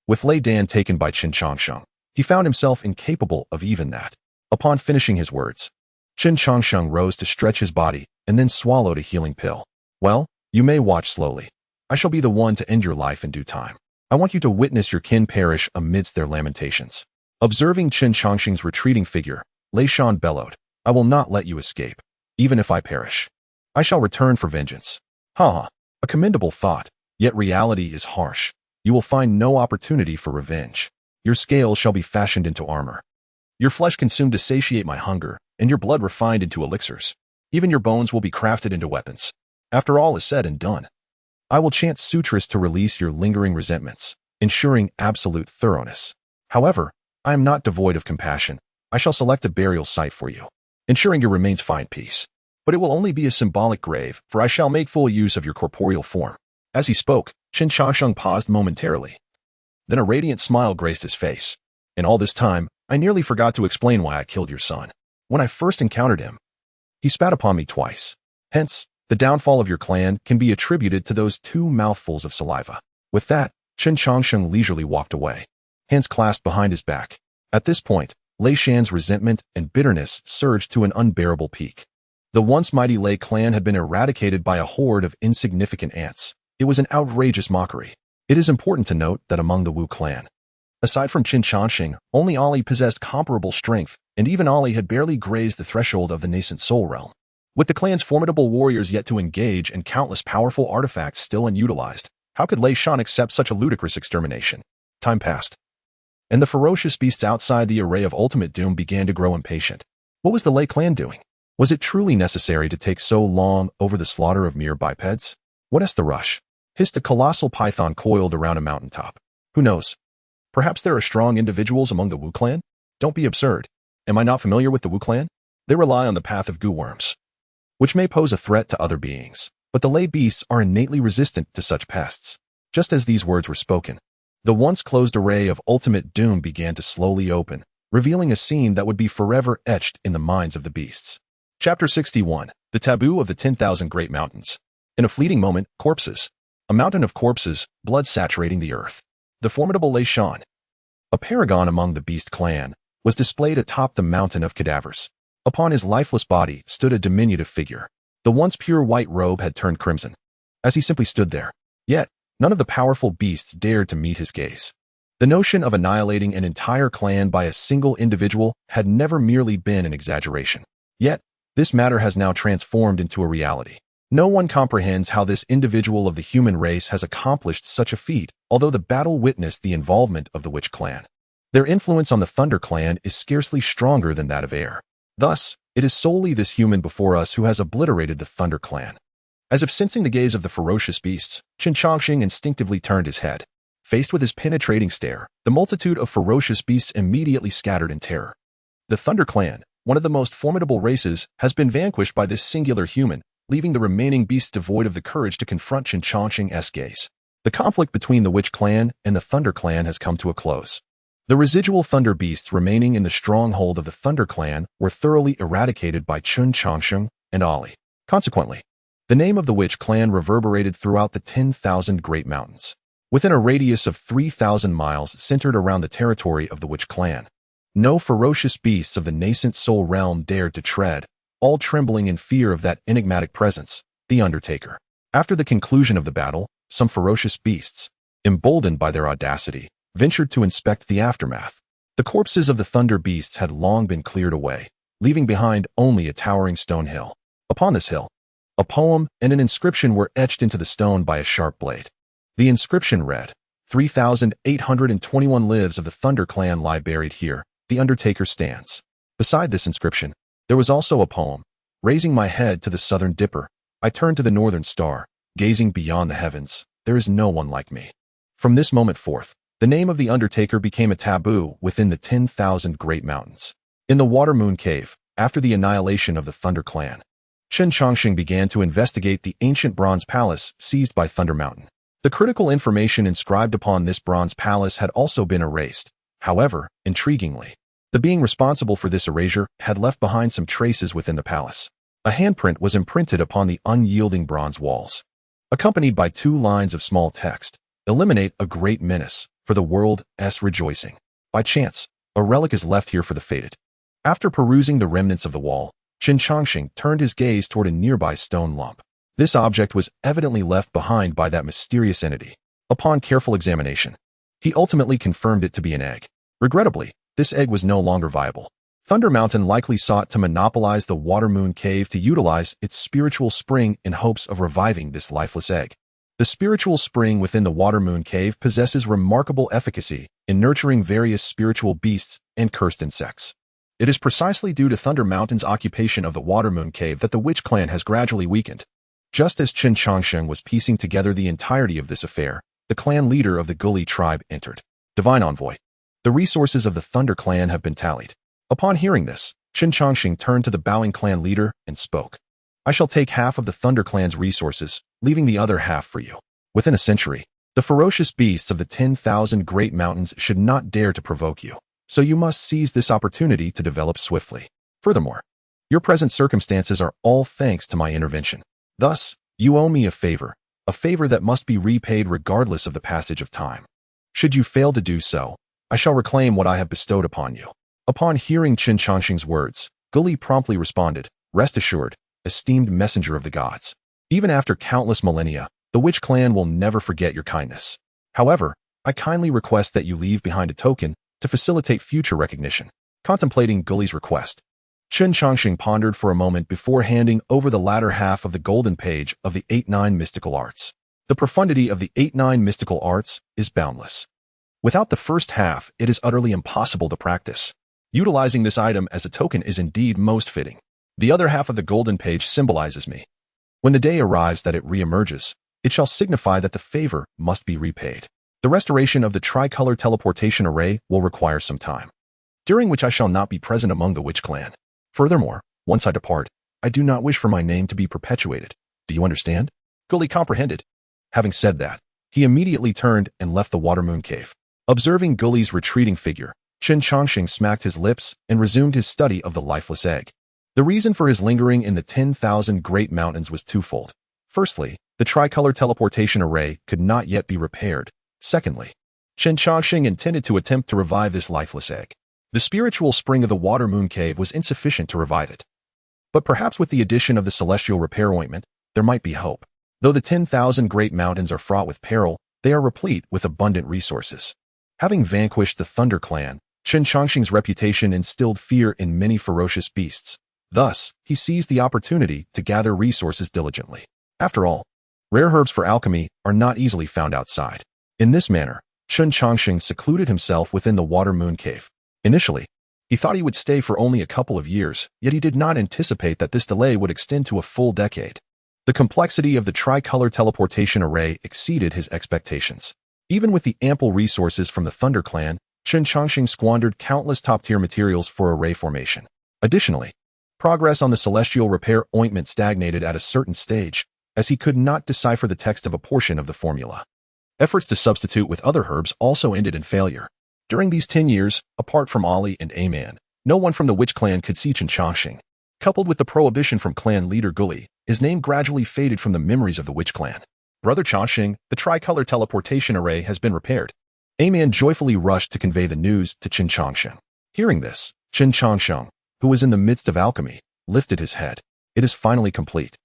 with Lei Dan taken by Chen Changsheng, he found himself incapable of even that. Upon finishing his words, Chen Changsheng rose to stretch his body and then swallowed a healing pill. Well, you may watch slowly. I shall be the one to end your life in due time. I want you to witness your kin perish amidst their lamentations. Observing Chen Changsheng's retreating figure, Lei Shan bellowed, I will not let you escape, even if I perish. I shall return for vengeance. A commendable thought, yet reality is harsh. You will find no opportunity for revenge. Your scales shall be fashioned into armor. Your flesh consumed to satiate my hunger, and your blood refined into elixirs. Even your bones will be crafted into weapons. After all is said and done, I will chant sutras to release your lingering resentments, ensuring absolute thoroughness. However, I am not devoid of compassion. I shall select a burial site for you, ensuring your remains find peace. But it will only be a symbolic grave, for I shall make full use of your corporeal form. As he spoke, Chen Changsheng paused momentarily. Then a radiant smile graced his face. In all this time, I nearly forgot to explain why I killed your son. When I first encountered him, he spat upon me twice. Hence, the downfall of your clan can be attributed to those 2 mouthfuls of saliva. With that, Chen Changsheng leisurely walked away, hands clasped behind his back. At this point, Lei Shan's resentment and bitterness surged to an unbearable peak. The once mighty Lei clan had been eradicated by a horde of insignificant ants. It was an outrageous mockery. It is important to note that among the Wu clan, aside from Chen Changsheng, only Ali possessed comparable strength, and even Ali had barely grazed the threshold of the nascent soul realm. With the clan's formidable warriors yet to engage and countless powerful artifacts still unutilized, how could Lei Shan accept such a ludicrous extermination? Time passed, and the ferocious beasts outside the array of ultimate doom began to grow impatient. What was the Lei clan doing? Was it truly necessary to take so long over the slaughter of mere bipeds? What is the rush? Hissed a colossal python coiled around a mountaintop. Who knows? Perhaps there are strong individuals among the Wu clan? Don't be absurd. Am I not familiar with the Wu clan? They rely on the path of goo worms, which may pose a threat to other beings. But the Lei beasts are innately resistant to such pests. Just as these words were spoken, the once closed array of ultimate doom began to slowly open, revealing a scene that would be forever etched in the minds of the beasts. Chapter 61. The Taboo of the 10,000 Great Mountains. In a fleeting moment, corpses. A mountain of corpses, blood saturating the earth. The formidable Lei Shan, a paragon among the beast clan, was displayed atop the mountain of cadavers. Upon his lifeless body stood a diminutive figure. The once pure white robe had turned crimson, as he simply stood there. Yet, none of the powerful beasts dared to meet his gaze. The notion of annihilating an entire clan by a single individual had never merely been an exaggeration. Yet, this matter has now transformed into a reality. No one comprehends how this individual of the human race has accomplished such a feat, although the battle witnessed the involvement of the Witch clan. Their influence on the Thunder clan is scarcely stronger than that of air. Thus, it is solely this human before us who has obliterated the Thunder clan. As if sensing the gaze of the ferocious beasts, Chen Changsheng instinctively turned his head. Faced with his penetrating stare, the multitude of ferocious beasts immediately scattered in terror. The Thunder clan, one of the most formidable races, has been vanquished by this singular human, leaving the remaining beasts devoid of the courage to confront Chen Changsheng's gaze. The conflict between the Witch clan and the Thunder clan has come to a close. The residual Thunder beasts remaining in the stronghold of the Thunder clan were thoroughly eradicated by Chen Changsheng and Ali. Consequently, the name of the Witch clan reverberated throughout the 10,000 Great Mountains, within a radius of 3,000 miles centered around the territory of the Witch clan. No ferocious beasts of the nascent soul realm dared to tread, all trembling in fear of that enigmatic presence, the Undertaker. After the conclusion of the battle, some ferocious beasts, emboldened by their audacity, ventured to inspect the aftermath. The corpses of the Thunder beasts had long been cleared away, leaving behind only a towering stone hill. Upon this hill, a poem and an inscription were etched into the stone by a sharp blade. The inscription read, 3,821 lives of the Thunder clan lie buried here. The Undertaker stands. Beside this inscription, there was also a poem. Raising my head to the southern dipper, I turned to the northern star, gazing beyond the heavens. There is no one like me. From this moment forth, the name of the Undertaker became a taboo within the 10,000 Great Mountains. In the Water Moon Cave, after the annihilation of the Thunder Clan, Chen Changsheng began to investigate the ancient bronze palace seized by Thunder Mountain. The critical information inscribed upon this bronze palace had also been erased. However, intriguingly, the being responsible for this erasure had left behind some traces within the palace. A handprint was imprinted upon the unyielding bronze walls, accompanied by 2 lines of small text: "Eliminate a great menace for the world's rejoicing. By chance, a relic is left here for the fated." After perusing the remnants of the wall, Chen Changsheng turned his gaze toward a nearby stone lump. This object was evidently left behind by that mysterious entity. Upon careful examination, he ultimately confirmed it to be an egg. Regrettably, this egg was no longer viable. Thunder Mountain likely sought to monopolize the Water Moon Cave to utilize its spiritual spring in hopes of reviving this lifeless egg. The spiritual spring within the Water Moon Cave possesses remarkable efficacy in nurturing various spiritual beasts and cursed insects. It is precisely due to Thunder Mountain's occupation of the Water Moon Cave that the Witch Clan has gradually weakened. Just as Chen Changsheng was piecing together the entirety of this affair, the clan leader of the Gully tribe entered. "Divine Envoy, the resources of the Thunder Clan have been tallied." Upon hearing this, Chen Changsheng turned to the bowing clan leader and spoke. "I shall take half of the Thunder Clan's resources, leaving the other half for you. Within a century, the ferocious beasts of the 10,000 Great Mountains should not dare to provoke you, so you must seize this opportunity to develop swiftly. Furthermore, your present circumstances are all thanks to my intervention. Thus, you owe me a favor that must be repaid regardless of the passage of time. Should you fail to do so, I shall reclaim what I have bestowed upon you." Upon hearing Chen Changsheng's words, Gully promptly responded, "Rest assured, esteemed messenger of the gods. Even after countless millennia, the Witch Clan will never forget your kindness. However, I kindly request that you leave behind a token to facilitate future recognition." Contemplating Gully's request, Chen Changsheng pondered for a moment before handing over the latter half of the golden page of the 8-9 mystical arts. The profundity of the 8-9 mystical arts is boundless. Without the first half, it is utterly impossible to practice. Utilizing this item as a token is indeed most fitting. The other half of the golden page symbolizes me. When the day arrives that it re-emerges, it shall signify that the favor must be repaid. The restoration of the tricolor teleportation array will require some time, during which I shall not be present among the Witch Clan. Furthermore, once I depart, I do not wish for my name to be perpetuated. Do you understand?" Gully comprehended. Having said that, he immediately turned and left the Water Moon Cave. Observing Gully's retreating figure, Chen Changsheng smacked his lips and resumed his study of the lifeless egg. The reason for his lingering in the 10,000 Great Mountains was twofold. Firstly, the tricolor teleportation array could not yet be repaired. Secondly, Chen Changsheng intended to attempt to revive this lifeless egg. The spiritual spring of the Water Moon Cave was insufficient to revive it. But perhaps with the addition of the celestial repair ointment, there might be hope. Though the 10,000 Great Mountains are fraught with peril, they are replete with abundant resources. Having vanquished the Thunder Clan, Chen Changsheng's reputation instilled fear in many ferocious beasts. Thus, he seized the opportunity to gather resources diligently. After all, rare herbs for alchemy are not easily found outside. In this manner, Chen Changsheng secluded himself within the Water Moon Cave. Initially, he thought he would stay for only a couple of years, yet he did not anticipate that this delay would extend to a full decade. The complexity of the tricolor teleportation array exceeded his expectations. Even with the ample resources from the Thunder Clan, Chen Changsheng squandered countless top-tier materials for array formation. Additionally, progress on the celestial repair ointment stagnated at a certain stage, as he could not decipher the text of a portion of the formula. Efforts to substitute with other herbs also ended in failure. During these 10 years, apart from Ali and Aman, no one from the Witch Clan could see Chen Changsheng. Coupled with the prohibition from clan leader Gully, his name gradually faded from the memories of the Witch Clan. "Brother Changsheng, the tricolor teleportation array has been repaired." Aman joyfully rushed to convey the news to Chen Changsheng. Hearing this, Chen Changsheng, who was in the midst of alchemy, lifted his head. "It is finally complete.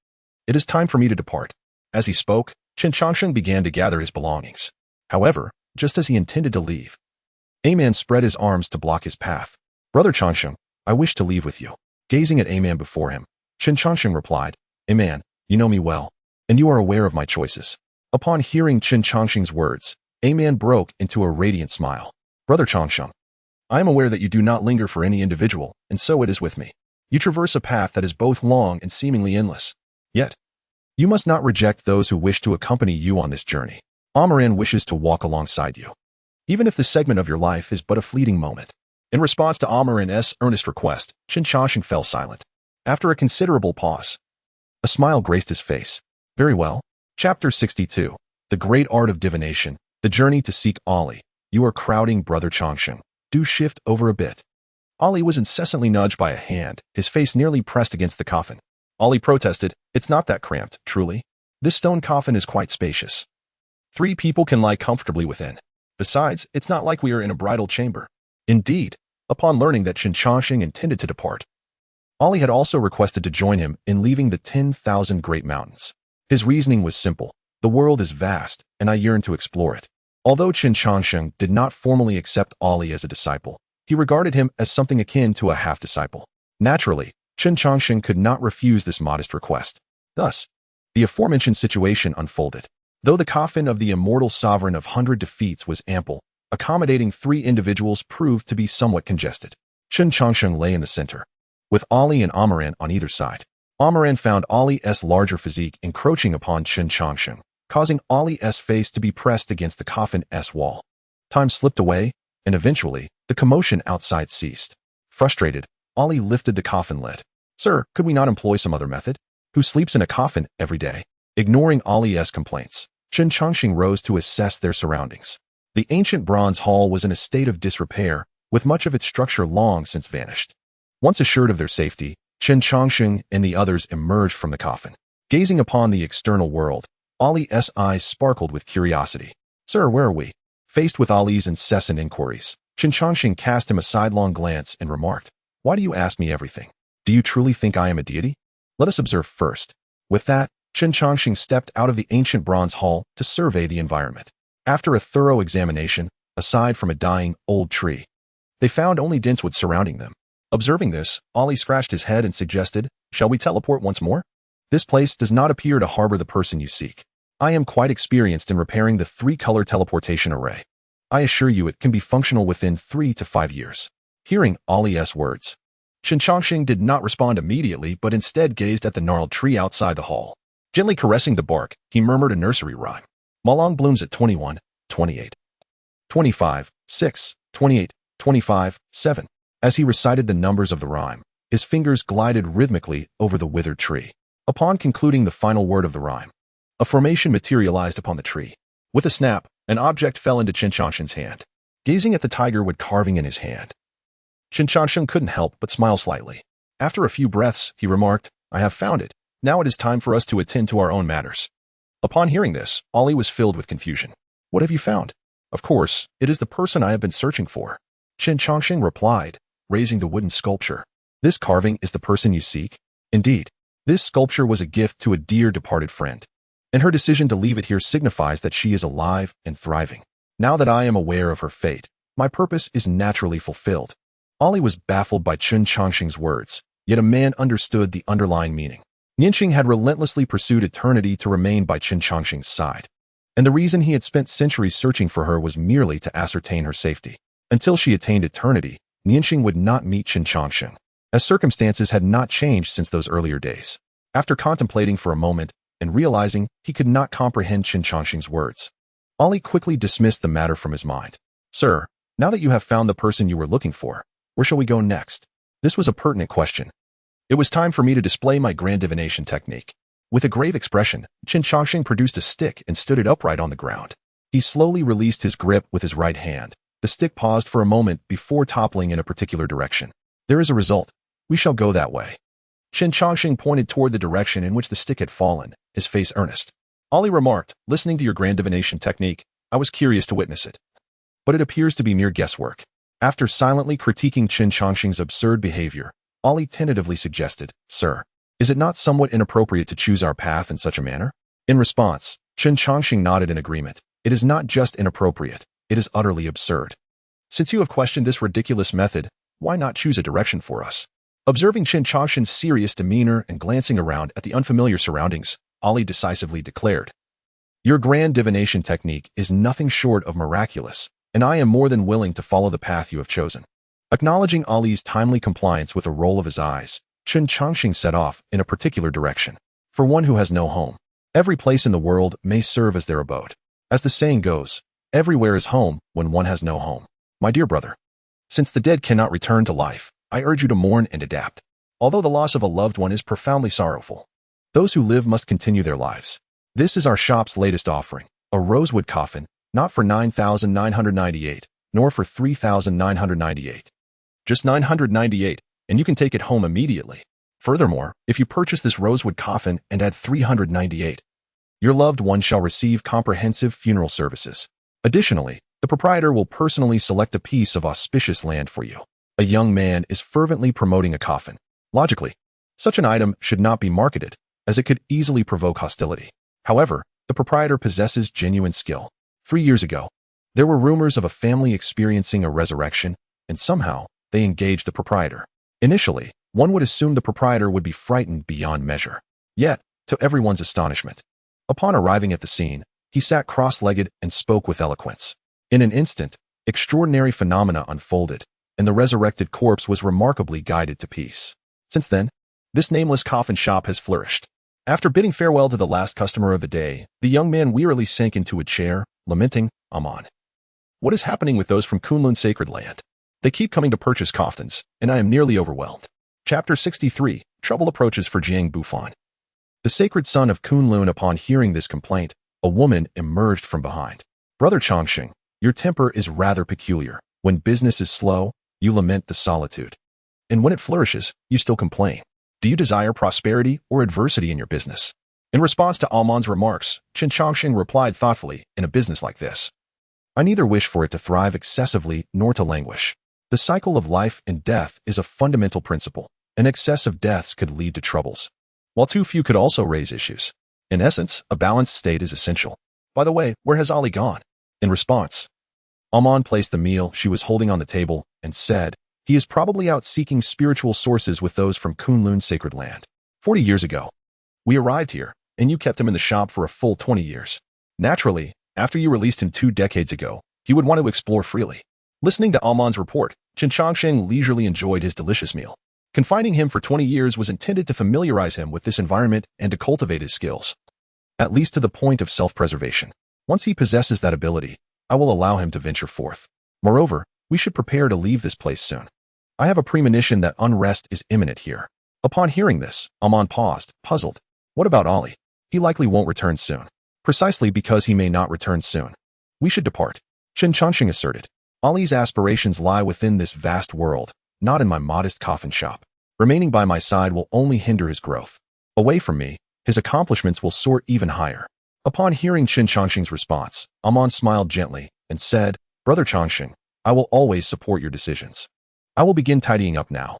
It is time for me to depart." As he spoke, Chen Changsheng began to gather his belongings. However, just as he intended to leave, Aman spread his arms to block his path. "Brother Changsheng, I wish to leave with you." Gazing at Aman before him, Chen Changsheng replied, "Aman, you know me well, and you are aware of my choices." Upon hearing Chen Changsheng's words, Aman broke into a radiant smile. "Brother Changsheng, I am aware that you do not linger for any individual, and so it is with me. You traverse a path that is both long and seemingly endless. Yet, You must not reject those who wish to accompany you on this journey. Amaran wishes to walk alongside you, even if the segment of your life is but a fleeting moment. In response to Amaran's earnest request, Chen Changsheng fell silent. After a considerable pause, a smile graced his face. Very well. Chapter 62. The Great Art of Divination. The Journey to Seek Ali. You are crowding, Brother Changsheng. Do shift over a bit. Ali was incessantly nudged by a hand, his face nearly pressed against the coffin. Ali protested, "It's not that cramped, truly. This stone coffin is quite spacious. 3 people can lie comfortably within. Besides, it's not like we are in a bridal chamber." Indeed, upon learning that Chen Changsheng intended to depart, Ali had also requested to join him in leaving the 10,000 Great Mountains. His reasoning was simple. The world is vast, and I yearn to explore it. Although Chen Changsheng did not formally accept Ali as a disciple, he regarded him as something akin to a half-disciple. Naturally, Chen Changsheng could not refuse this modest request. Thus, the aforementioned situation unfolded. Though the coffin of the immortal sovereign of 100 defeats was ample, accommodating 3 individuals proved to be somewhat congested. Chen Changsheng lay in the center, with Ali and Amaran on either side. Amaran found Ali's larger physique encroaching upon Chen Changsheng, causing Ali's face to be pressed against the coffin's wall. Time slipped away, and eventually, the commotion outside ceased. Frustrated, Ali lifted the coffin lid. "Sir, could we not employ some other method? Who sleeps in a coffin every day?" Ignoring Ali's complaints, Chen Changsheng rose to assess their surroundings. The ancient bronze hall was in a state of disrepair, with much of its structure long since vanished. Once assured of their safety, Chen Changsheng and the others emerged from the coffin. Gazing upon the external world, Ali's eyes sparkled with curiosity. "Sir, where are we?" Faced with Ali's incessant inquiries, Chen Changsheng cast him a sidelong glance and remarked, "Why do you ask me everything? Do you truly think I am a deity? Let us observe first." With that, Chen Changsheng stepped out of the ancient bronze hall to survey the environment. After a thorough examination, aside from a dying, old tree, they found only dense wood surrounding them. Observing this, Ali scratched his head and suggested, "Shall we teleport once more? This place does not appear to harbor the person you seek. I am quite experienced in repairing the 3-color teleportation array. I assure you it can be functional within 3 to 5 years. Hearing Ali's words, Chen Changsheng did not respond immediately but instead gazed at the gnarled tree outside the hall. Gently caressing the bark, he murmured a nursery rhyme. "Malong blooms at 21, 28, 25, 6, 28, 25, 7. As he recited the numbers of the rhyme, his fingers glided rhythmically over the withered tree. Upon concluding the final word of the rhyme, a formation materialized upon the tree. With a snap, an object fell into Chen Changsheng's hand. Gazing at the tiger wood carving in his hand, Chen Changsheng couldn't help but smile slightly. After a few breaths, he remarked, "I have found it. Now it is time for us to attend to our own matters." Upon hearing this, Ali was filled with confusion. "What have you found?" "Of course, it is the person I have been searching for," Chen Changsheng replied, raising the wooden sculpture. "This carving is the person you seek?" "Indeed. This sculpture was a gift to a dear departed friend, and her decision to leave it here signifies that she is alive and thriving. Now that I am aware of her fate, my purpose is naturally fulfilled." Ali was baffled by Chen Changsheng's words, yet a man understood the underlying meaning. Nianqing had relentlessly pursued eternity to remain by Chen Changsheng's side, and the reason he had spent centuries searching for her was merely to ascertain her safety. Until she attained eternity, Nianqing would not meet Chen Changsheng, as circumstances had not changed since those earlier days. After contemplating for a moment and realizing he could not comprehend Chen Changsheng's words, Ali quickly dismissed the matter from his mind. "Sir, now that you have found the person you were looking for, where shall we go next?" This was a pertinent question. It was time for me to display my grand divination technique. With a grave expression, Chen Changsheng produced a stick and stood it upright on the ground. He slowly released his grip with his right hand. The stick paused for a moment before toppling in a particular direction. "There is a result. We shall go that way." Chen Changsheng pointed toward the direction in which the stick had fallen, his face earnest. Ali remarked, "Listening to your grand divination technique, I was curious to witness it. But it appears to be mere guesswork." After silently critiquing Chen Changsheng's absurd behavior, Ali tentatively suggested, "Sir, is it not somewhat inappropriate to choose our path in such a manner?" In response, Chen Changsheng nodded in agreement. "It is not just inappropriate, it is utterly absurd. Since you have questioned this ridiculous method, why not choose a direction for us?" Observing Chen Changsheng's serious demeanor and glancing around at the unfamiliar surroundings, Ali decisively declared, "Your grand divination technique is nothing short of miraculous, and I am more than willing to follow the path you have chosen." Acknowledging Ali's timely compliance with a roll of his eyes, Chen Changsheng set off in a particular direction. For one who has no home, Every place in the world may serve as their abode. As the saying goes, everywhere is home when one has no home. My dear brother, since the dead cannot return to life, I urge you to mourn and adapt. Although the loss of a loved one is profoundly sorrowful, those who live must continue their lives. This is our shop's latest offering, a rosewood coffin, not for $9,998, nor for $3,998. Just $998, and you can take it home immediately. Furthermore, if you purchase this rosewood coffin and add $398, your loved one shall receive comprehensive funeral services. Additionally, the proprietor will personally select a piece of auspicious land for you. A young man is fervently promoting a coffin. Logically, such an item should not be marketed, as it could easily provoke hostility. However, the proprietor possesses genuine skill. 3 years ago, there were rumors of a family experiencing a resurrection, and somehow, they engaged the proprietor. Initially, one would assume the proprietor would be frightened beyond measure. Yet, to everyone's astonishment, upon arriving at the scene, he sat cross-legged and spoke with eloquence. In an instant, extraordinary phenomena unfolded, and the resurrected corpse was remarkably guided to peace. Since then, this nameless coffin shop has flourished. After bidding farewell to the last customer of the day, the young man wearily sank into a chair, lamenting, "Aman. What is happening with those from Kunlun Sacred Land? They keep coming to purchase coffins, and I am nearly overwhelmed." Chapter 63, Trouble Approaches for Jiang Bufan. The sacred son of Kunlun. Upon hearing this complaint, a woman emerged from behind. "Brother Changsheng, your temper is rather peculiar. When business is slow, you lament the solitude. And when it flourishes, you still complain. Do you desire prosperity or adversity in your business?" In response to Alman's remarks, Chen Changsheng replied thoughtfully, "In a business like this, I neither wish for it to thrive excessively nor to languish. The cycle of life and death is a fundamental principle, and excess of deaths could lead to troubles, while too few could also raise issues. In essence, a balanced state is essential. By the way, where has Ali gone?" In response, Alman placed the meal she was holding on the table and said, "He is probably out seeking spiritual sources with those from Kunlun Sacred Land. 40 years ago, we arrived here, and you kept him in the shop for a full 20 years. Naturally, after you released him 2 decades ago, he would want to explore freely." Listening to Alman's report, Chen Changsheng leisurely enjoyed his delicious meal. Confining him for 20 years was intended to familiarize him with this environment and to cultivate his skills, at least to the point of self-preservation. Once he possesses that ability, I will allow him to venture forth. Moreover, we should prepare to leave this place soon. I have a premonition that unrest is imminent here. Upon hearing this, Alman paused, puzzled. What about Ali? He likely won't return soon. Precisely because he may not return soon, we should depart, Chen Changsheng asserted. Ali's aspirations lie within this vast world, not in my modest coffin shop. Remaining by my side will only hinder his growth. Away from me, his accomplishments will soar even higher. Upon hearing Chen Changsheng's response, Alman smiled gently and said, "Brother Changsheng, I will always support your decisions. I will begin tidying up now.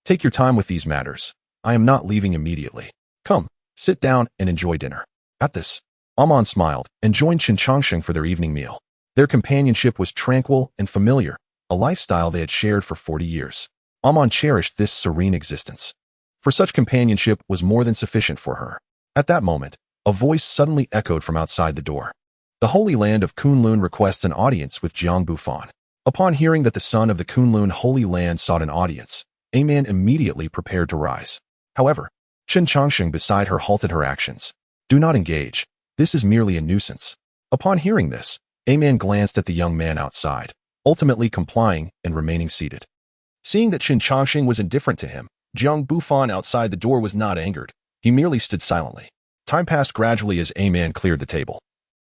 Take your time with these matters. I am not leaving immediately. Come, sit down and enjoy dinner." At this, Alman smiled and joined Chen Changsheng for their evening meal. Their companionship was tranquil and familiar, a lifestyle they had shared for 40 years. Alman cherished this serene existence, for such companionship was more than sufficient for her. At that moment, a voice suddenly echoed from outside the door. "The Holy Land of Kunlun requests an audience with Jiang Bufan." Upon hearing that the son of the Kunlun Holy Land sought an audience, a man immediately prepared to rise. However, Chen Changsheng beside her halted her actions. "Do not engage. This is merely a nuisance." Upon hearing this, a man glanced at the young man outside, ultimately complying and remaining seated. Seeing that Chen Changsheng was indifferent to him, Jiang Bufan outside the door was not angered. He merely stood silently. Time passed gradually as a man cleared the table,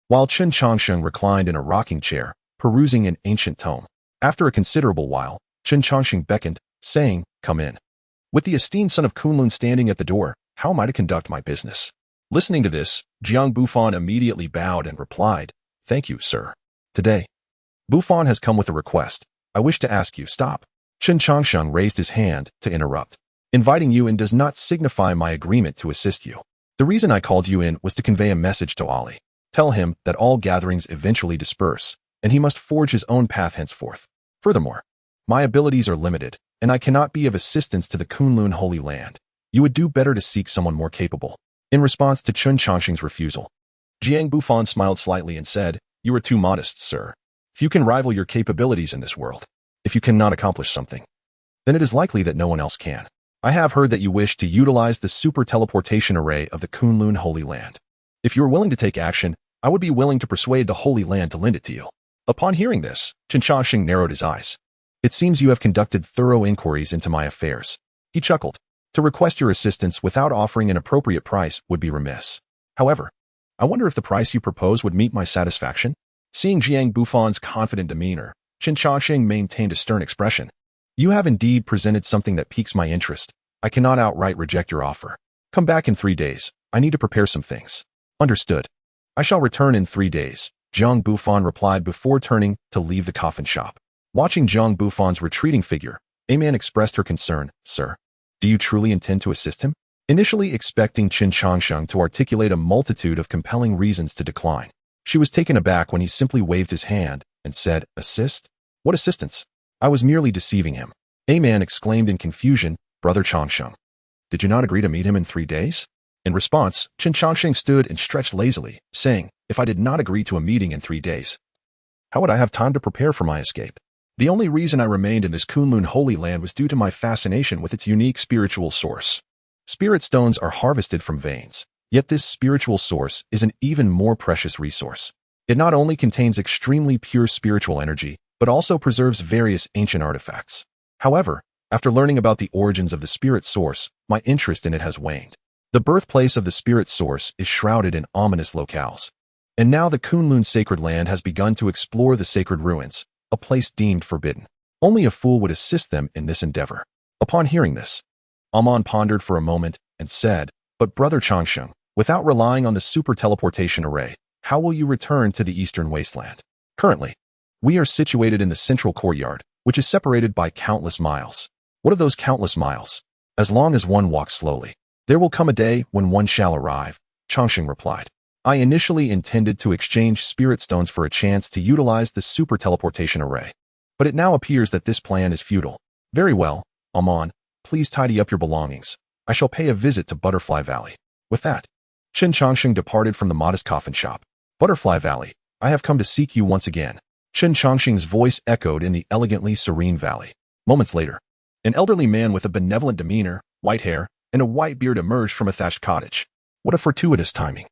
while Chen Changsheng reclined in a rocking chair, perusing an ancient tome. After a considerable while, Chen Changsheng beckoned, saying, "Come in." With the esteemed son of Kunlun standing at the door, how am I to conduct my business? Listening to this, Jiang Bufan immediately bowed and replied, "Thank you, sir. Today, Bufan has come with a request. I wish to ask you." Stop. Chen Changsheng raised his hand to interrupt. "Inviting you in does not signify my agreement to assist you. The reason I called you in was to convey a message to Ali. Tell him that all gatherings eventually disperse, and he must forge his own path henceforth. Furthermore, my abilities are limited, and I cannot be of assistance to the Kunlun Holy Land. You would do better to seek someone more capable." In response to Chen Changsheng's refusal, Jiang Bufan smiled slightly and said, "You are too modest, sir. Few can rival your capabilities in this world. If you cannot accomplish something, then it is likely that no one else can. I have heard that you wish to utilize the super teleportation array of the Kunlun Holy Land. If you are willing to take action, I would be willing to persuade the Holy Land to lend it to you." Upon hearing this, Chen Changsheng narrowed his eyes. "It seems you have conducted thorough inquiries into my affairs." He chuckled. "To request your assistance without offering an appropriate price would be remiss. However, I wonder if the price you propose would meet my satisfaction?" Seeing Jiang Bufan's confident demeanor, Chen Changsheng maintained a stern expression. "You have indeed presented something that piques my interest. I cannot outright reject your offer. Come back in 3 days. I need to prepare some things." "Understood. I shall return in 3 days," Jiang Bufan replied before turning to leave the coffin shop. Watching Jiang Bufan's retreating figure, a man expressed her concern. "Sir, do you truly intend to assist him?" Initially expecting Chen Changsheng to articulate a multitude of compelling reasons to decline, she was taken aback when he simply waved his hand and said, "Assist? What assistance? I was merely deceiving him." A man exclaimed in confusion, "Brother Changsheng, did you not agree to meet him in 3 days?" In response, Chen Changsheng stood and stretched lazily, saying, "If I did not agree to a meeting in 3 days, how would I have time to prepare for my escape? The only reason I remained in this Kunlun Holy Land was due to my fascination with its unique spiritual source. Spirit stones are harvested from veins, yet this spiritual source is an even more precious resource. It not only contains extremely pure spiritual energy, but also preserves various ancient artifacts. However, after learning about the origins of the spirit source, my interest in it has waned. The birthplace of the spirit source is shrouded in ominous locales. And now the Kunlun sacred land has begun to explore the sacred ruins, a place deemed forbidden. Only a fool would assist them in this endeavor." Upon hearing this, Amon pondered for a moment and said, "But Brother Changsheng, without relying on the super teleportation array, how will you return to the eastern wasteland? Currently, we are situated in the central courtyard, which is separated by countless miles." "What are those countless miles?" "As long as one walks slowly, there will come a day when one shall arrive," Changsheng replied. "I initially intended to exchange spirit stones for a chance to utilize the super teleportation array, but it now appears that this plan is futile." "Very well, Amon, please tidy up your belongings. I shall pay a visit to Butterfly Valley." With that, Chen Changsheng departed from the modest coffin shop. "Butterfly Valley, I have come to seek you once again." Chen Changsheng's voice echoed in the elegantly serene valley. Moments later, an elderly man with a benevolent demeanor, white hair, and a white beard emerged from a thatched cottage. "What a fortuitous timing.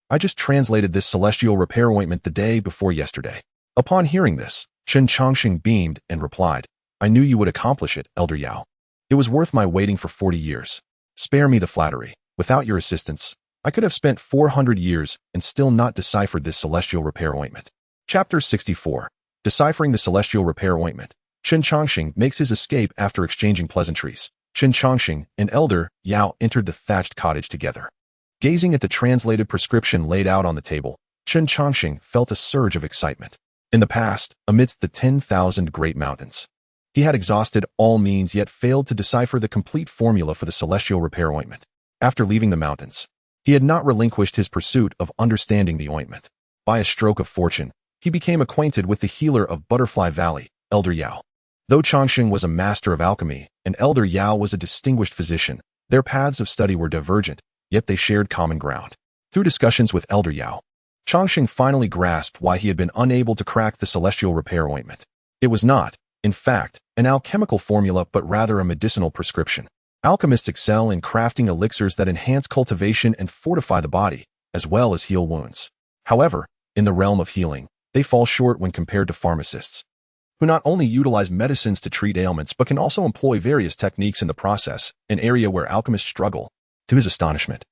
I just translated this celestial repair ointment the day before yesterday." Upon hearing this, Chen Changsheng beamed and replied, "I knew you would accomplish it, Elder Yao. It was worth my waiting for 40 years. Spare me the flattery. Without your assistance, I could have spent 400 years and still not deciphered this celestial repair ointment." Chapter 64. Deciphering the celestial repair ointment. Chen Changsheng makes his escape after exchanging pleasantries. Chen Changsheng and Elder Yao entered the thatched cottage together. Gazing at the translated prescription laid out on the table, Chen Changsheng felt a surge of excitement. In the past, amidst the 10,000 great mountains, he had exhausted all means yet failed to decipher the complete formula for the celestial repair ointment. After leaving the mountains, he had not relinquished his pursuit of understanding the ointment. By a stroke of fortune, he became acquainted with the healer of Butterfly Valley, Elder Yao. Though Changsheng was a master of alchemy and Elder Yao was a distinguished physician, their paths of study were divergent, yet they shared common ground. Through discussions with Elder Yao, Changsheng finally grasped why he had been unable to crack the celestial repair ointment. It was not, in fact, an alchemical formula but rather a medicinal prescription. Alchemists excel in crafting elixirs that enhance cultivation and fortify the body, as well as heal wounds. However, in the realm of healing, they fall short when compared to pharmacists, who not only utilize medicines to treat ailments but can also employ various techniques in the process, an area where alchemists struggle. To his astonishment,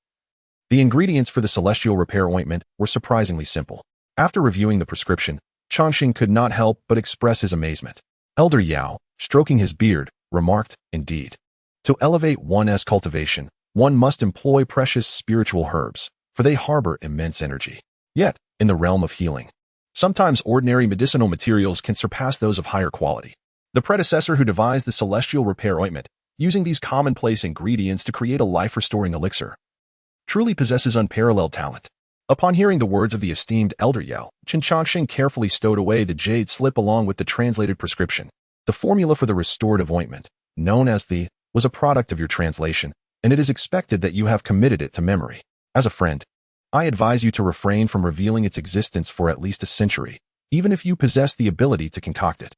the ingredients for the celestial repair ointment were surprisingly simple. After reviewing the prescription, Changsheng could not help but express his amazement. Elder Yao, stroking his beard, remarked, "Indeed, to elevate one's cultivation, one must employ precious spiritual herbs, for they harbor immense energy. Yet, in the realm of healing, sometimes ordinary medicinal materials can surpass those of higher quality. The predecessor who devised the celestial repair ointment, using these commonplace ingredients to create a life-restoring elixir, truly possesses unparalleled talent." Upon hearing the words of the esteemed Elder Yao, Chen Changsheng carefully stowed away the jade slip along with the translated prescription. The formula for the restorative ointment, known as the, was a product of your translation, and it is expected that you have committed it to memory. As a friend, I advise you to refrain from revealing its existence for at least a century, even if you possess the ability to concoct it.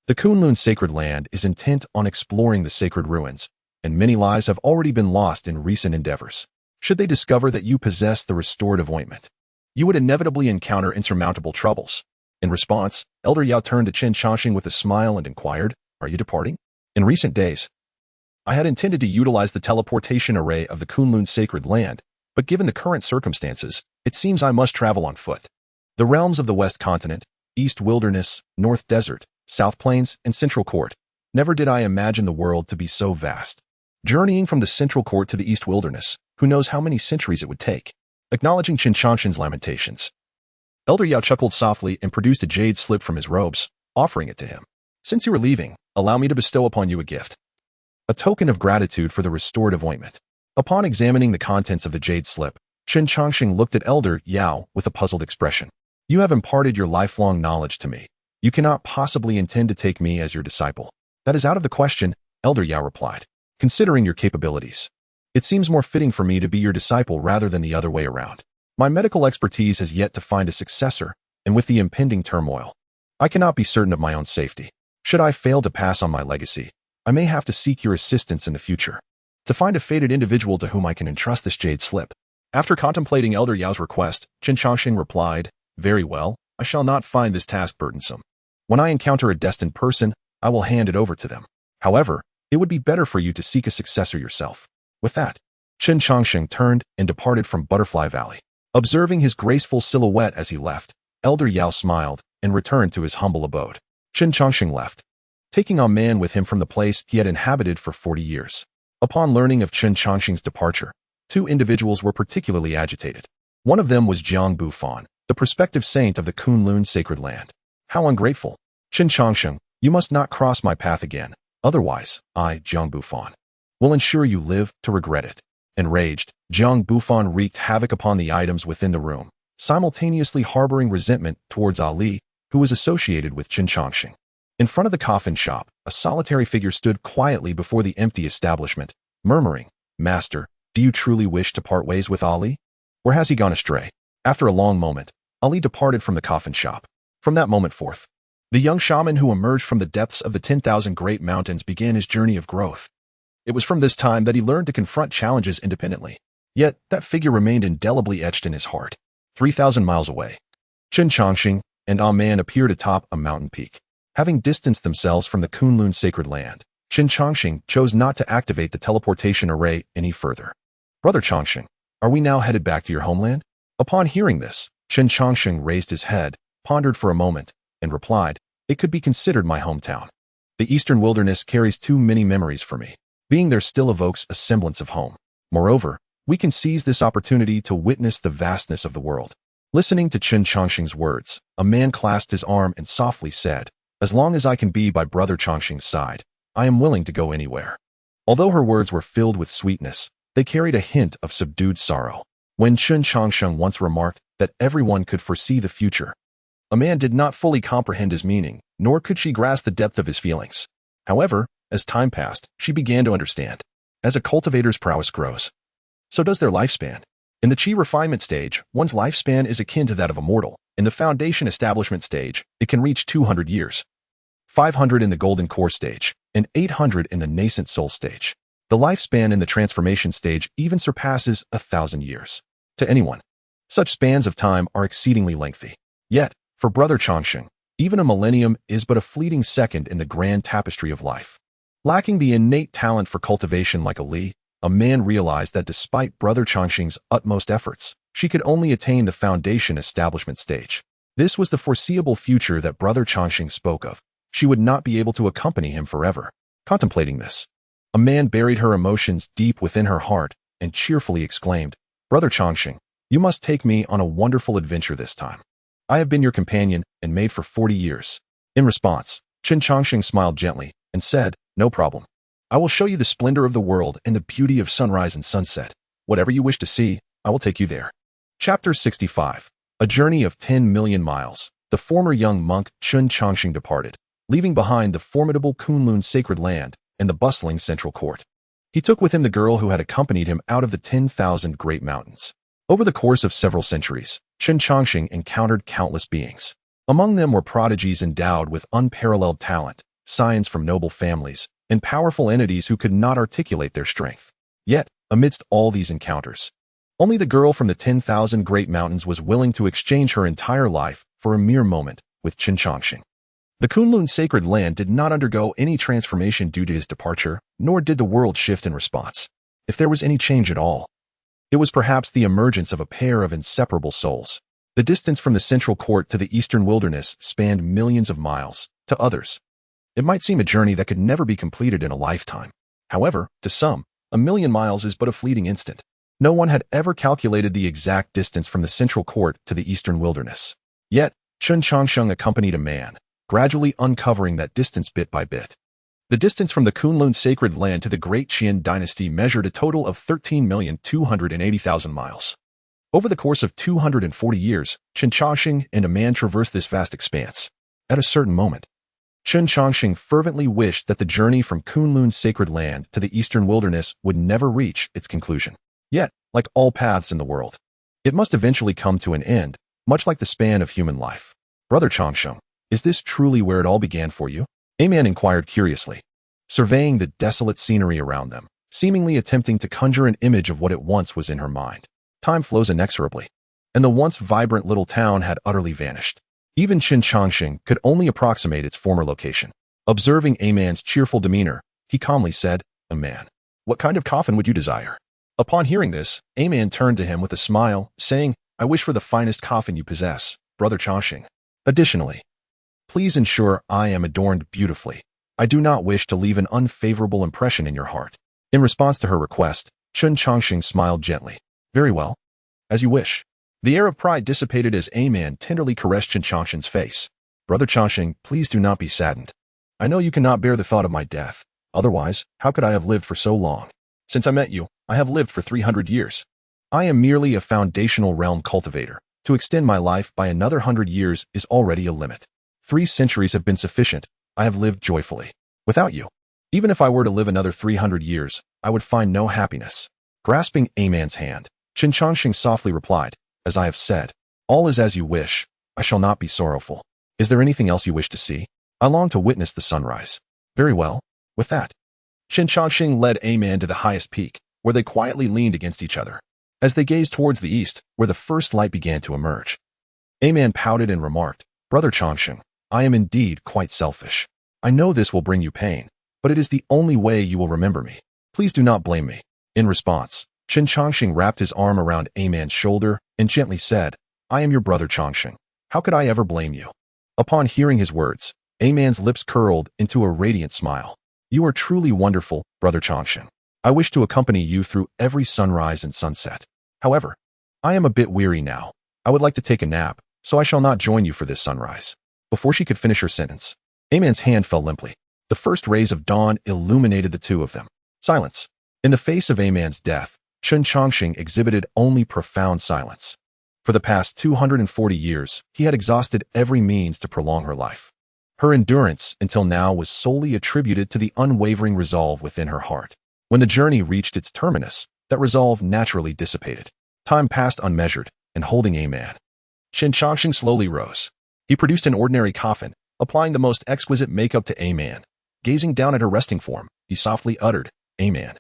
The Kunlun sacred land is intent on exploring the sacred ruins, and many lives have already been lost in recent endeavors. Should they discover that you possess the restorative ointment, you would inevitably encounter insurmountable troubles. In response, Elder Yao turned to Chen Changsheng with a smile and inquired, "Are you departing?" In recent days, I had intended to utilize the teleportation array of the Kunlun sacred land, but given the current circumstances, it seems I must travel on foot. The realms of the West Continent, East Wilderness, North Desert, South Plains, and Central Court. Never did I imagine the world to be so vast. Journeying from the Central Court to the East Wilderness, who knows how many centuries it would take. Acknowledging Chen Changsheng's lamentations, Elder Yao chuckled softly and produced a jade slip from his robes, offering it to him. "Since you are leaving, allow me to bestow upon you a gift. A token of gratitude for the restorative ointment." Upon examining the contents of the jade slip, Chen Changsheng looked at Elder Yao with a puzzled expression. "You have imparted your lifelong knowledge to me. You cannot possibly intend to take me as your disciple." "That is out of the question," Elder Yao replied. "Considering your capabilities, it seems more fitting for me to be your disciple rather than the other way around. My medical expertise has yet to find a successor, and with the impending turmoil, I cannot be certain of my own safety. Should I fail to pass on my legacy, I may have to seek your assistance in the future to find a fated individual to whom I can entrust this jade slip." After contemplating Elder Yao's request, Chen Changsheng replied, "Very well, I shall not find this task burdensome. When I encounter a destined person, I will hand it over to them. However, it would be better for you to seek a successor yourself." With that, Chen Changsheng turned and departed from Butterfly Valley. Observing his graceful silhouette as he left, Elder Yao smiled and returned to his humble abode. Chen Changsheng left, taking on man with him from the place he had inhabited for 40 years. Upon learning of Chen Changsheng's departure, two individuals were particularly agitated. One of them was Jiang Bufan, the prospective saint of the Kunlun sacred land. "How ungrateful! Chen Changsheng, you must not cross my path again. Otherwise, I, Jiang Bufan, will ensure you live to regret it." Enraged, Jiang Bufan wreaked havoc upon the items within the room, simultaneously harboring resentment towards Ali, who was associated with Chen Changsheng. In front of the coffin shop, a solitary figure stood quietly before the empty establishment, murmuring, "Master, do you truly wish to part ways with Ali? Or has he gone astray?" After a long moment, Ali departed from the coffin shop. From that moment forth, the young shaman who emerged from the depths of the 10,000 great mountains began his journey of growth. It was from this time that he learned to confront challenges independently. Yet, that figure remained indelibly etched in his heart. 3,000 miles away, Chen Changsheng and Man appeared atop a mountain peak. Having distanced themselves from the Kunlun sacred land, Chen Changsheng chose not to activate the teleportation array any further. "Brother Changsheng, are we now headed back to your homeland?" Upon hearing this, Chen Changsheng raised his head, pondered for a moment, and replied, "It could be considered my hometown. The eastern wilderness carries too many memories for me. Being there still evokes a semblance of home. Moreover, we can seize this opportunity to witness the vastness of the world." Listening to Chen Changsheng's words, a man clasped his arm and softly said, "As long as I can be by Brother Changsheng's side, I am willing to go anywhere." Although her words were filled with sweetness, they carried a hint of subdued sorrow. When Chen Changsheng once remarked that everyone could foresee the future, a man did not fully comprehend his meaning, nor could she grasp the depth of his feelings. However, as time passed, she began to understand. As a cultivator's prowess grows, so does their lifespan. In the Qi refinement stage, one's lifespan is akin to that of a mortal. In the foundation establishment stage, it can reach 200 years, 500 in the golden core stage, and 800 in the nascent soul stage. The lifespan in the transformation stage even surpasses 1,000 years. To anyone, such spans of time are exceedingly lengthy. Yet, for Brother Changsheng, even a millennium is but a fleeting second in the grand tapestry of life. Lacking the innate talent for cultivation like Ali, a man realized that despite Brother Changsheng's utmost efforts, she could only attain the foundation establishment stage. This was the foreseeable future that Brother Changsheng spoke of. She would not be able to accompany him forever. Contemplating this, a man buried her emotions deep within her heart and cheerfully exclaimed, "Brother Changsheng, you must take me on a wonderful adventure this time. I have been your companion and maid for 40 years. In response, Chen Changsheng smiled gently and said, "No problem. I will show you the splendor of the world and the beauty of sunrise and sunset. Whatever you wish to see, I will take you there." Chapter 65. A journey of 10 million miles. The former young monk Chen Changsheng departed, leaving behind the formidable Kunlun sacred land and the bustling central court. He took with him the girl who had accompanied him out of the 10,000 great mountains. Over the course of several centuries, Chen Changsheng encountered countless beings. Among them were prodigies endowed with unparalleled talent, scions from noble families, and powerful entities who could not articulate their strength. Yet, amidst all these encounters, Only the girl from the 10,000 Great Mountains was willing to exchange her entire life for a mere moment with Chen Changsheng. The Kunlun sacred land did not undergo any transformation due to his departure, nor did the world shift in response. If there was any change at all, it was perhaps the emergence of a pair of inseparable souls. The distance from the central court to the eastern wilderness spanned millions of miles. To others, it might seem a journey that could never be completed in a lifetime. However, to some, a million miles is but a fleeting instant. No one had ever calculated the exact distance from the central court to the eastern wilderness. Yet, Chen Changsheng accompanied a man, gradually uncovering that distance bit by bit. The distance from the Kunlun sacred land to the Great Qian dynasty measured a total of 13,280,000 miles. Over the course of 240 years, Chen Changsheng and a man traversed this vast expanse. At a certain moment, Chen Changsheng fervently wished that the journey from Kunlun's sacred land to the eastern wilderness would never reach its conclusion. Yet, like all paths in the world, it must eventually come to an end, much like the span of human life. Brother Changsheng, is this truly where it all began for you? A man inquired curiously, surveying the desolate scenery around them, seemingly attempting to conjure an image of what it once was in her mind. Time flows inexorably, and the once vibrant little town had utterly vanished. Even Chen Changsheng could only approximate its former location. Observing A man's cheerful demeanor, he calmly said, "A man, what kind of coffin would you desire?" Upon hearing this, A man turned to him with a smile, saying, "I wish for the finest coffin you possess, Brother Changsheng. Additionally, please ensure I am adorned beautifully. I do not wish to leave an unfavorable impression in your heart." In response to her request, Chen Changsheng smiled gently. "Very well. As you wish." The air of pride dissipated as A man tenderly caressed Chen Changsheng's face. "Brother Changsheng, please do not be saddened. I know you cannot bear the thought of my death. Otherwise, how could I have lived for so long? Since I met you, I have lived for 300 years. I am merely a foundational realm cultivator. To extend my life by another 100 years is already a limit. 3 centuries have been sufficient. I have lived joyfully. Without you, even if I were to live another 300 years, I would find no happiness." Grasping A man's hand, Chen Changsheng softly replied, "As I have said, all is as you wish. I shall not be sorrowful. Is there anything else you wish to see? I long to witness the sunrise." "Very well." With that, Chen Changsheng led A man to the highest peak, where they quietly leaned against each other. As they gazed towards the east, where the first light began to emerge, A man pouted and remarked, "Brother Changsheng, I am indeed quite selfish. I know this will bring you pain, but it is the only way you will remember me. Please do not blame me." In response, Chen Changsheng wrapped his arm around A man's shoulder and gently said, "I am your brother Changsheng. How could I ever blame you?" Upon hearing his words, A man's lips curled into a radiant smile. "You are truly wonderful, Brother Changsheng. I wish to accompany you through every sunrise and sunset. However, I am a bit weary now. I would like to take a nap, so I shall not join you for this sunrise." Before she could finish her sentence, A man's hand fell limply. The first rays of dawn illuminated the two of them. Silence. In the face of A man's death, Chen Changsheng exhibited only profound silence. For the past 240 years, he had exhausted every means to prolong her life. Her endurance until now was solely attributed to the unwavering resolve within her heart. When the journey reached its terminus, that resolve naturally dissipated. Time passed unmeasured, and holding A man, Chen Changsheng slowly rose. He produced an ordinary coffin, applying the most exquisite makeup to A man. Gazing down at her resting form, he softly uttered, "A man,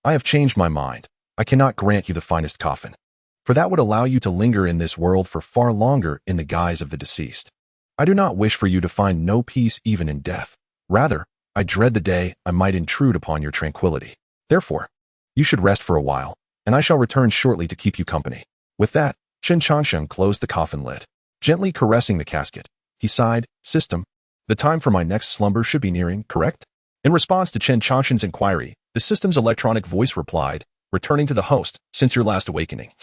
I have changed my mind. I cannot grant you the finest coffin, for that would allow you to linger in this world for far longer in the guise of the deceased. I do not wish for you to find no peace even in death. Rather, I dread the day I might intrude upon your tranquility. Therefore, you should rest for a while, and I shall return shortly to keep you company." With that, Chen Changsheng closed the coffin lid. Gently caressing the casket, he sighed, "System, the time for my next slumber should be nearing, correct?" In response to Chen Changsheng's inquiry, the system's electronic voice replied, returning to the host, "Since your last awakening,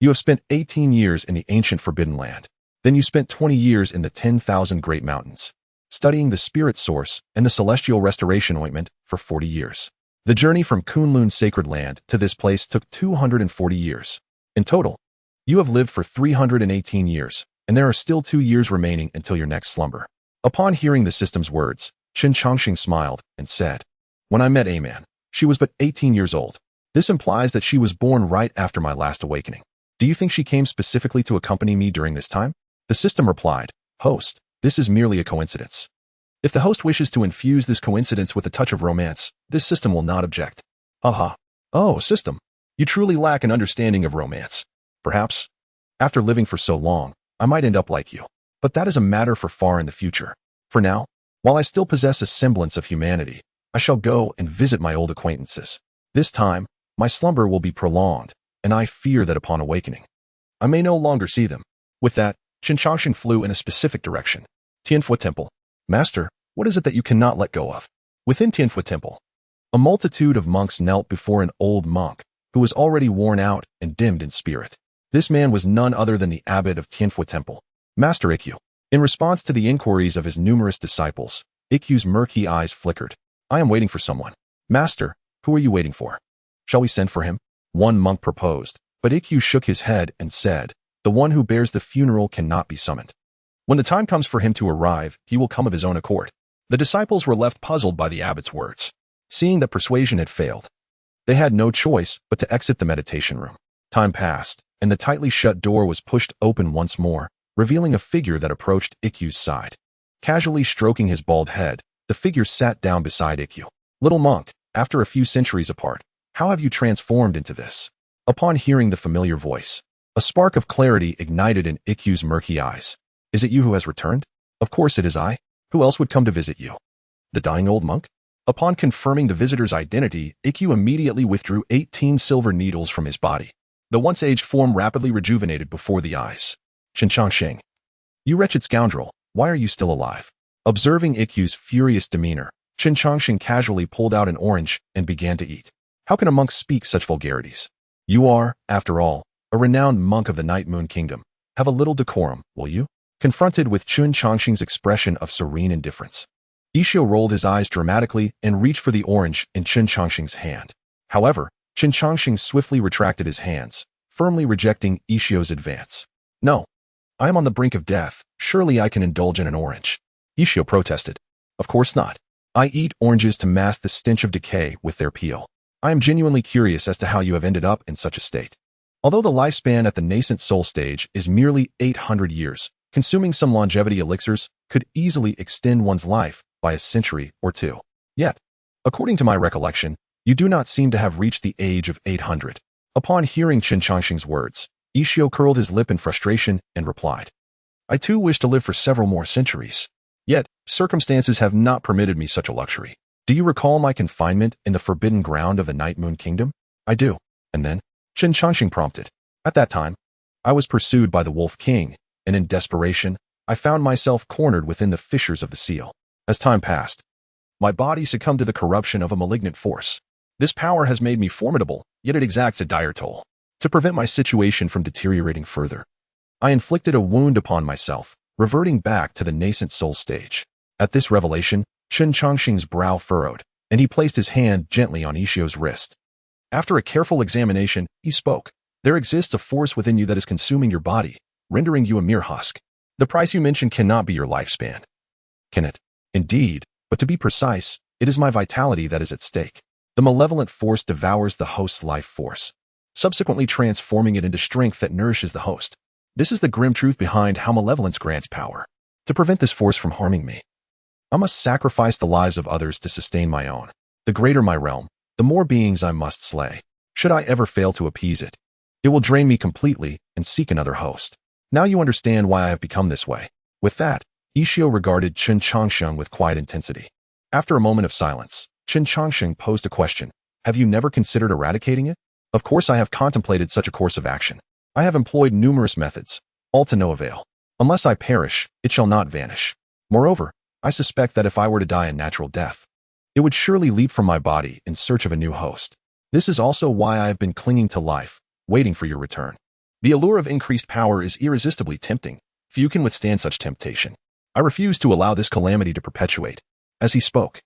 you have spent 18 years in the ancient Forbidden Land. Then you spent 20 years in the 10,000 Great Mountains, studying the Spirit Source and the Celestial Restoration Ointment for 40 years. The journey from Kunlun's sacred land to this place took 240 years. In total, you have lived for 318 years, and there are still 2 years remaining until your next slumber." Upon hearing the system's words, Chen Changsheng smiled and said, "When I met A man, she was but 18 years old. This implies that she was born right after my last awakening. Do you think she came specifically to accompany me during this time?" The system replied, "Host, this is merely a coincidence. If the host wishes to infuse this coincidence with a touch of romance, this system will not object." "Aha. Oh, system, You truly lack an understanding of romance. Perhaps, after living for so long, I might end up like you. But that is a matter for far in the future. For now, while I still possess a semblance of humanity, I shall go and visit my old acquaintances. This time, my slumber will be prolonged, and I fear that upon awakening, I may no longer see them. With that, Chen Changsheng flew in a specific direction. Tianfu Temple. Master, what is it that you cannot let go of? Within Tianfu Temple, a multitude of monks knelt before an old monk who was already worn out and dimmed in spirit. This man was none other than the abbot of Tianfu Temple, Master Ikkyu. In response to the inquiries of his numerous disciples, Ikkyu's murky eyes flickered. I am waiting for someone. Master, who are you waiting for? Shall we send for him? One monk proposed, but Ikkyu shook his head and said, the one who bears the funeral cannot be summoned. When the time comes for him to arrive, he will come of his own accord. The disciples were left puzzled by the abbot's words. Seeing that persuasion had failed, they had no choice but to exit the meditation room. Time passed, and the tightly shut door was pushed open once more, revealing a figure that approached Ikkyu's side. Casually stroking his bald head, the figure sat down beside Ikkyu. Little monk, after a few centuries apart, how have you transformed into this? Upon hearing the familiar voice, a spark of clarity ignited in Ikkyu's murky eyes. Is it you who has returned? Of course it is I. Who else would come to visit you? The dying old monk? Upon confirming the visitor's identity, Ikkyu immediately withdrew 18 silver needles from his body. The once-aged form rapidly rejuvenated before the eyes. Chen Changsheng. You wretched scoundrel, why are you still alive? Observing Ikkyu's furious demeanor, Chen Changsheng casually pulled out an orange and began to eat. How can a monk speak such vulgarities? You are, after all, a renowned monk of the Night Moon Kingdom. Have a little decorum, will you? Confronted with Chen Changsheng's expression of serene indifference, Issho rolled his eyes dramatically and reached for the orange in Chen Changsheng's hand. However, Chen Changsheng swiftly retracted his hands, firmly rejecting Issho's advance. No, I am on the brink of death. Surely I can indulge in an orange. Issho protested. Of course not. I eat oranges to mask the stench of decay with their peel. I am genuinely curious as to how you have ended up in such a state. Although the lifespan at the nascent soul stage is merely 800 years, consuming some longevity elixirs could easily extend one's life by a century or two. Yet, according to my recollection, you do not seem to have reached the age of 800. Upon hearing Chen Changsheng's words, Issho curled his lip in frustration and replied, I too wish to live for several more centuries. Yet, circumstances have not permitted me such a luxury. Do you recall my confinement in the forbidden ground of the Night Moon Kingdom? I do. And then? Chen Changsheng prompted. At that time, I was pursued by the Wolf King, and in desperation, I found myself cornered within the fissures of the seal. As time passed, my body succumbed to the corruption of a malignant force. This power has made me formidable, yet it exacts a dire toll. To prevent my situation from deteriorating further, I inflicted a wound upon myself, reverting back to the nascent soul stage. At this revelation, Chen Changsheng's brow furrowed, and he placed his hand gently on Issho's wrist. After a careful examination, he spoke. There exists a force within you that is consuming your body, rendering you a mere husk. The price you mentioned cannot be your lifespan. Can it? Indeed, but to be precise, it is my vitality that is at stake. The malevolent force devours the host's life force, subsequently transforming it into strength that nourishes the host. This is the grim truth behind how malevolence grants power. To prevent this force from harming me, I must sacrifice the lives of others to sustain my own. The greater my realm, the more beings I must slay. Should I ever fail to appease it, it will drain me completely and seek another host. Now you understand why I have become this way. With that, Issho regarded Chen Changsheng with quiet intensity. After a moment of silence, Chen Changsheng posed a question. Have you never considered eradicating it? Of course I have contemplated such a course of action. I have employed numerous methods, all to no avail. Unless I perish, it shall not vanish. Moreover, I suspect that if I were to die a natural death, it would surely leap from my body in search of a new host. This is also why I have been clinging to life, waiting for your return. The allure of increased power is irresistibly tempting. Few can withstand such temptation. I refuse to allow this calamity to perpetuate. As he spoke,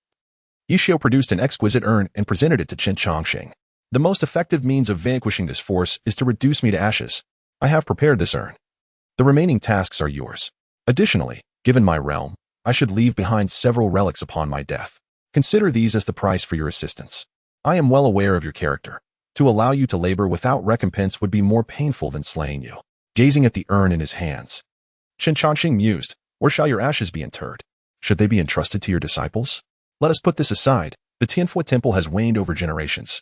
Issho produced an exquisite urn and presented it to Chen Changsheng. The most effective means of vanquishing this force is to reduce me to ashes. I have prepared this urn. The remaining tasks are yours. Additionally, given my realm, I should leave behind several relics upon my death. Consider these as the price for your assistance. I am well aware of your character. To allow you to labor without recompense would be more painful than slaying you. Gazing at the urn in his hands, Chen Changsheng mused, where shall your ashes be interred? Should they be entrusted to your disciples? Let us put this aside. The Tianfu Temple has waned over generations.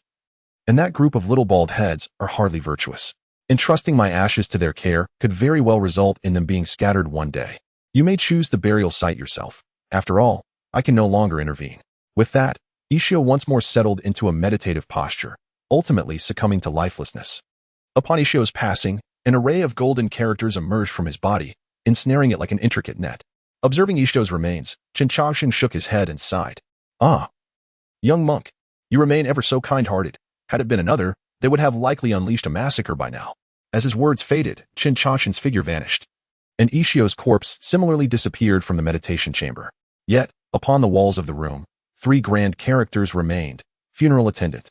And that group of little bald heads are hardly virtuous. Entrusting my ashes to their care could very well result in them being scattered one day. You may choose the burial site yourself. After all, I can no longer intervene. With that, Ishio once more settled into a meditative posture, ultimately succumbing to lifelessness. Upon Ishio's passing, an array of golden characters emerged from his body, ensnaring it like an intricate net. Observing Ishio's remains, Chen Changsheng shook his head and sighed. Ah, young monk, you remain ever so kind-hearted. Had it been another, they would have likely unleashed a massacre by now. As his words faded, Chen Changsheng's figure vanished, and Ishio's corpse similarly disappeared from the meditation chamber. Yet, upon the walls of the room, 3 grand characters remained: funeral attendant.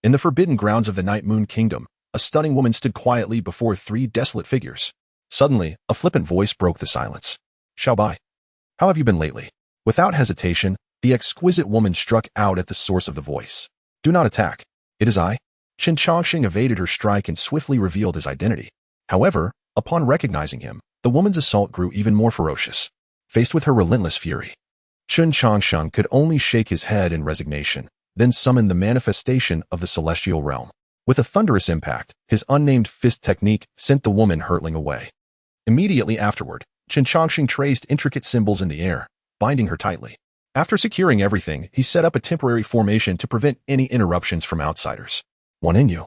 In the forbidden grounds of the Night Moon Kingdom, a stunning woman stood quietly before 3 desolate figures. Suddenly, a flippant voice broke the silence. Xiaobai, how have you been lately? Without hesitation, the exquisite woman struck out at the source of the voice. Do not attack. It is I. Chen Changsheng evaded her strike and swiftly revealed his identity. However, upon recognizing him, the woman's assault grew even more ferocious. Faced with her relentless fury, Chen Changsheng could only shake his head in resignation, then summon the manifestation of the celestial realm. With a thunderous impact, his unnamed fist technique sent the woman hurtling away. Immediately afterward, Chen Changsheng traced intricate symbols in the air, binding her tightly. After securing everything, he set up a temporary formation to prevent any interruptions from outsiders. Wanenyu,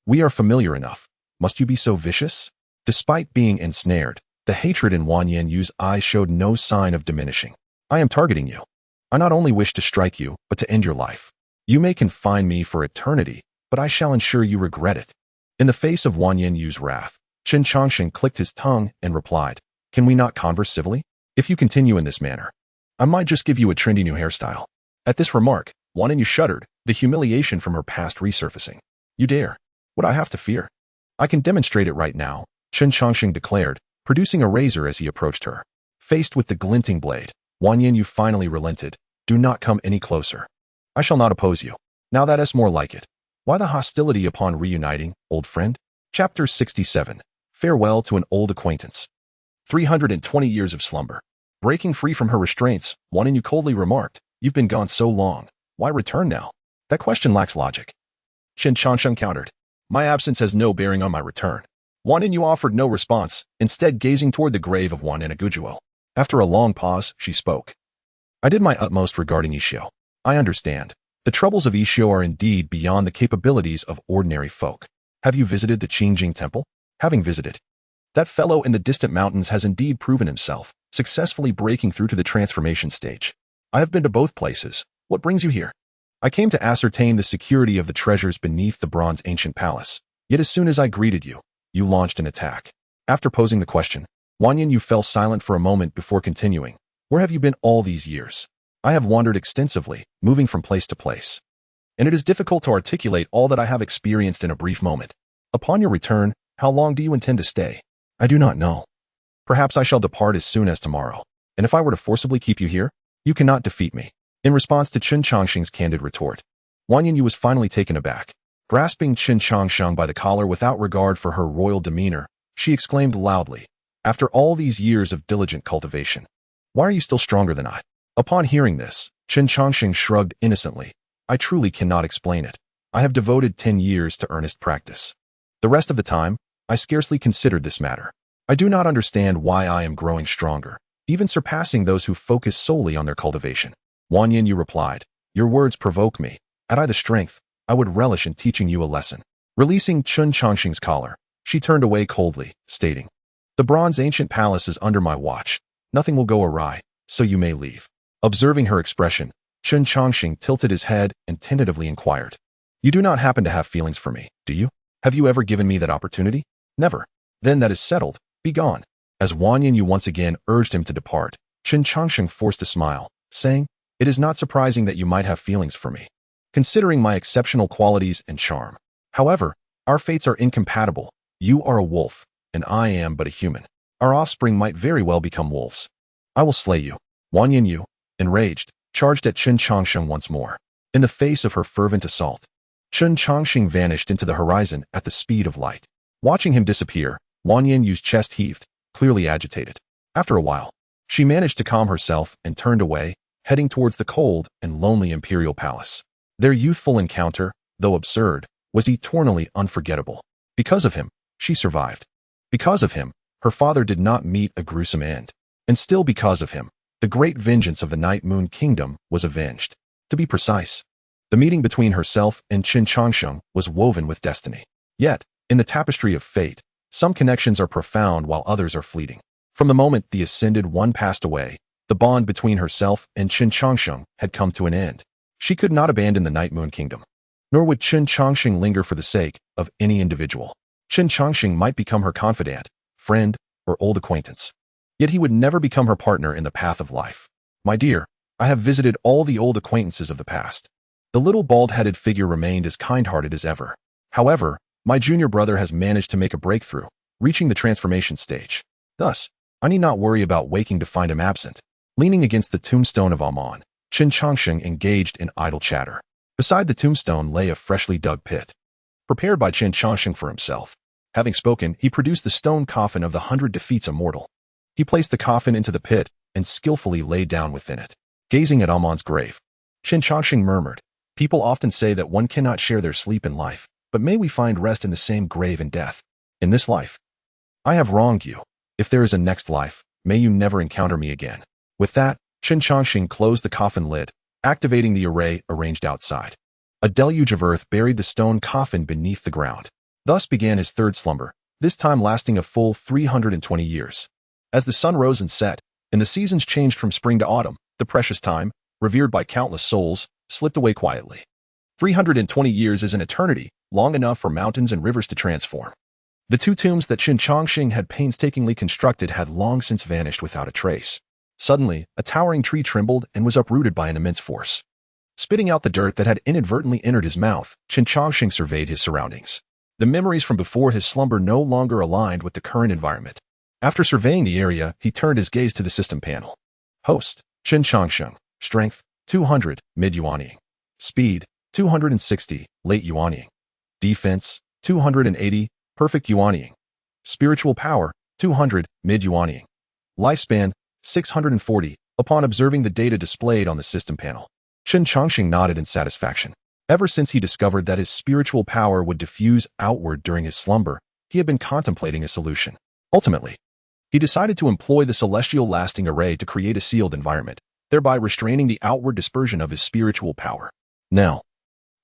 we are familiar enough. Must you be so vicious? Despite being ensnared, the hatred in Wan Yenyu's eyes showed no sign of diminishing. I am targeting you. I not only wish to strike you, but to end your life. You may confine me for eternity, but I shall ensure you regret it. In the face of Wan Yenyu's wrath, Chen Changsheng clicked his tongue and replied, Can we not converse civilly? If you continue in this manner, I might just give you a trendy new hairstyle. At this remark, Wan Yenyu shuddered, the humiliation from her past resurfacing. You dare? What I have to fear? I can demonstrate it right now, Chen Changsheng declared, producing a razor as he approached her. Faced with the glinting blade, Wan Yenyu finally relented. Do not come any closer. I shall not oppose you. Now that is more like it. Why the hostility upon reuniting, old friend? Chapter 67. Farewell to an old acquaintance. 320 years of slumber. Breaking free from her restraints, Wan Yenyu coldly remarked, You've been gone so long. Why return now? That question lacks logic. Chen Changsheng countered. My absence has no bearing on my return. Wan Yenyu offered no response, instead gazing toward the grave of Wan Yenagujuo. After a long pause, she spoke. I did my utmost regarding Ishio. I understand. The troubles of Ishio are indeed beyond the capabilities of ordinary folk. Have you visited the Qingjing Temple? Having visited, that fellow in the distant mountains has indeed proven himself, successfully breaking through to the transformation stage. I have been to both places. What brings you here? I came to ascertain the security of the treasures beneath the bronze ancient palace. Yet as soon as I greeted you, you launched an attack. After posing the question, Wan Yenyu fell silent for a moment before continuing. Where have you been all these years? I have wandered extensively, moving from place to place. And it is difficult to articulate all that I have experienced in a brief moment. Upon your return, how long do you intend to stay? I do not know. Perhaps I shall depart as soon as tomorrow. And if I were to forcibly keep you here, you cannot defeat me. In response to Chen Changsheng's candid retort, Wan Yenyu was finally taken aback. Grasping Chen Changsheng by the collar without regard for her royal demeanor, she exclaimed loudly, After all these years of diligent cultivation, why are you still stronger than I? Upon hearing this, Chen Changsheng shrugged innocently. I truly cannot explain it. I have devoted 10 years to earnest practice. The rest of the time, I scarcely considered this matter. I do not understand why I am growing stronger, even surpassing those who focus solely on their cultivation. Wan Yenyu replied, Your words provoke me. Had I the strength, I would relish in teaching you a lesson. Releasing Chen Changsheng's collar, she turned away coldly, stating, The bronze ancient palace is under my watch. Nothing will go awry, so you may leave. Observing her expression, Chen Changsheng tilted his head and tentatively inquired, You do not happen to have feelings for me, do you? Have you ever given me that opportunity? Never. Then that is settled. Be gone. As Wan Yenyu once again urged him to depart, Chen Changsheng forced a smile, saying, It is not surprising that you might have feelings for me, considering my exceptional qualities and charm. However, our fates are incompatible. You are a wolf, and I am but a human. Our offspring might very well become wolves. I will slay you. Wan Yenyu, enraged, charged at Chen Changsheng once more. In the face of her fervent assault, Chen Changsheng vanished into the horizon at the speed of light. Watching him disappear, Wan Yenyu's chest heaved, clearly agitated. After a while, she managed to calm herself and turned away, heading towards the cold and lonely imperial palace. Their youthful encounter, though absurd, was eternally unforgettable. Because of him, she survived. Because of him, her father did not meet a gruesome end. And still because of him, the great vengeance of the Night Moon Kingdom was avenged. To be precise, the meeting between herself and Chen Changsheng was woven with destiny. Yet, in the tapestry of fate, some connections are profound while others are fleeting. From the moment the Ascended One passed away, the bond between herself and Chen Changsheng had come to an end. She could not abandon the Night Moon Kingdom. Nor would Chen Changsheng linger for the sake of any individual. Chen Changsheng might become her confidant, friend, or old acquaintance. Yet he would never become her partner in the path of life. My dear, I have visited all the old acquaintances of the past. The little bald-headed figure remained as kind-hearted as ever. However, my junior brother has managed to make a breakthrough, reaching the transformation stage. Thus, I need not worry about waking to find him absent. Leaning against the tombstone of Amon, Chen Changsheng engaged in idle chatter. Beside the tombstone lay a freshly dug pit, prepared by Chen Changsheng for himself. Having spoken, he produced the stone coffin of the 100 Defeats Immortal. He placed the coffin into the pit and skillfully laid down within it. Gazing at Amon's grave, Chen Changsheng murmured, "People often say that one cannot share their sleep in life, but may we find rest in the same grave in death? In this life, I have wronged you. If there is a next life, may you never encounter me again." With that, Chen Changsheng closed the coffin lid, activating the array arranged outside. A deluge of earth buried the stone coffin beneath the ground. Thus began his third slumber, this time lasting a full 320 years. As the sun rose and set, and the seasons changed from spring to autumn, the precious time, revered by countless souls, slipped away quietly. 320 years is an eternity, long enough for mountains and rivers to transform. The two tombs that Chen Changsheng had painstakingly constructed had long since vanished without a trace. Suddenly, a towering tree trembled and was uprooted by an immense force. Spitting out the dirt that had inadvertently entered his mouth, Chen Changsheng surveyed his surroundings. The memories from before his slumber no longer aligned with the current environment. After surveying the area, he turned his gaze to the system panel. Host, Chen Changsheng. Strength, 200, mid-yuanying. Speed, 260, late yuanying. Defense, 280, perfect yuanying. Spiritual power, 200, mid-yuanying. Lifespan, 640. Upon observing the data displayed on the system panel, Chen Changsheng nodded in satisfaction. Ever since he discovered that his spiritual power would diffuse outward during his slumber, he had been contemplating a solution. Ultimately, he decided to employ the celestial lasting array to create a sealed environment, thereby restraining the outward dispersion of his spiritual power. Now,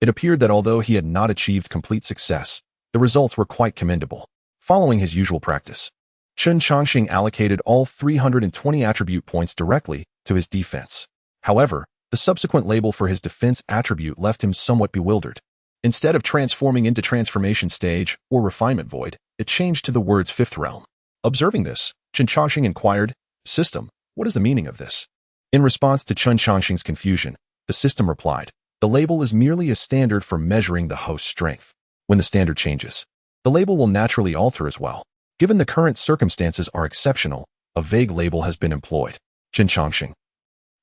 it appeared that although he had not achieved complete success, the results were quite commendable. Following his usual practice, Chen Changsheng allocated all 320 attribute points directly to his defense. However, the subsequent label for his defense attribute left him somewhat bewildered. Instead of transforming into transformation stage or refinement void, it changed to the words fifth realm. Observing this, Chen Changsheng inquired, "System, what is the meaning of this?" In response to Chen Changsheng's confusion, the system replied, "The label is merely a standard for measuring the host's strength. When the standard changes, the label will naturally alter as well. Given the current circumstances are exceptional, a vague label has been employed." Chen Changsheng.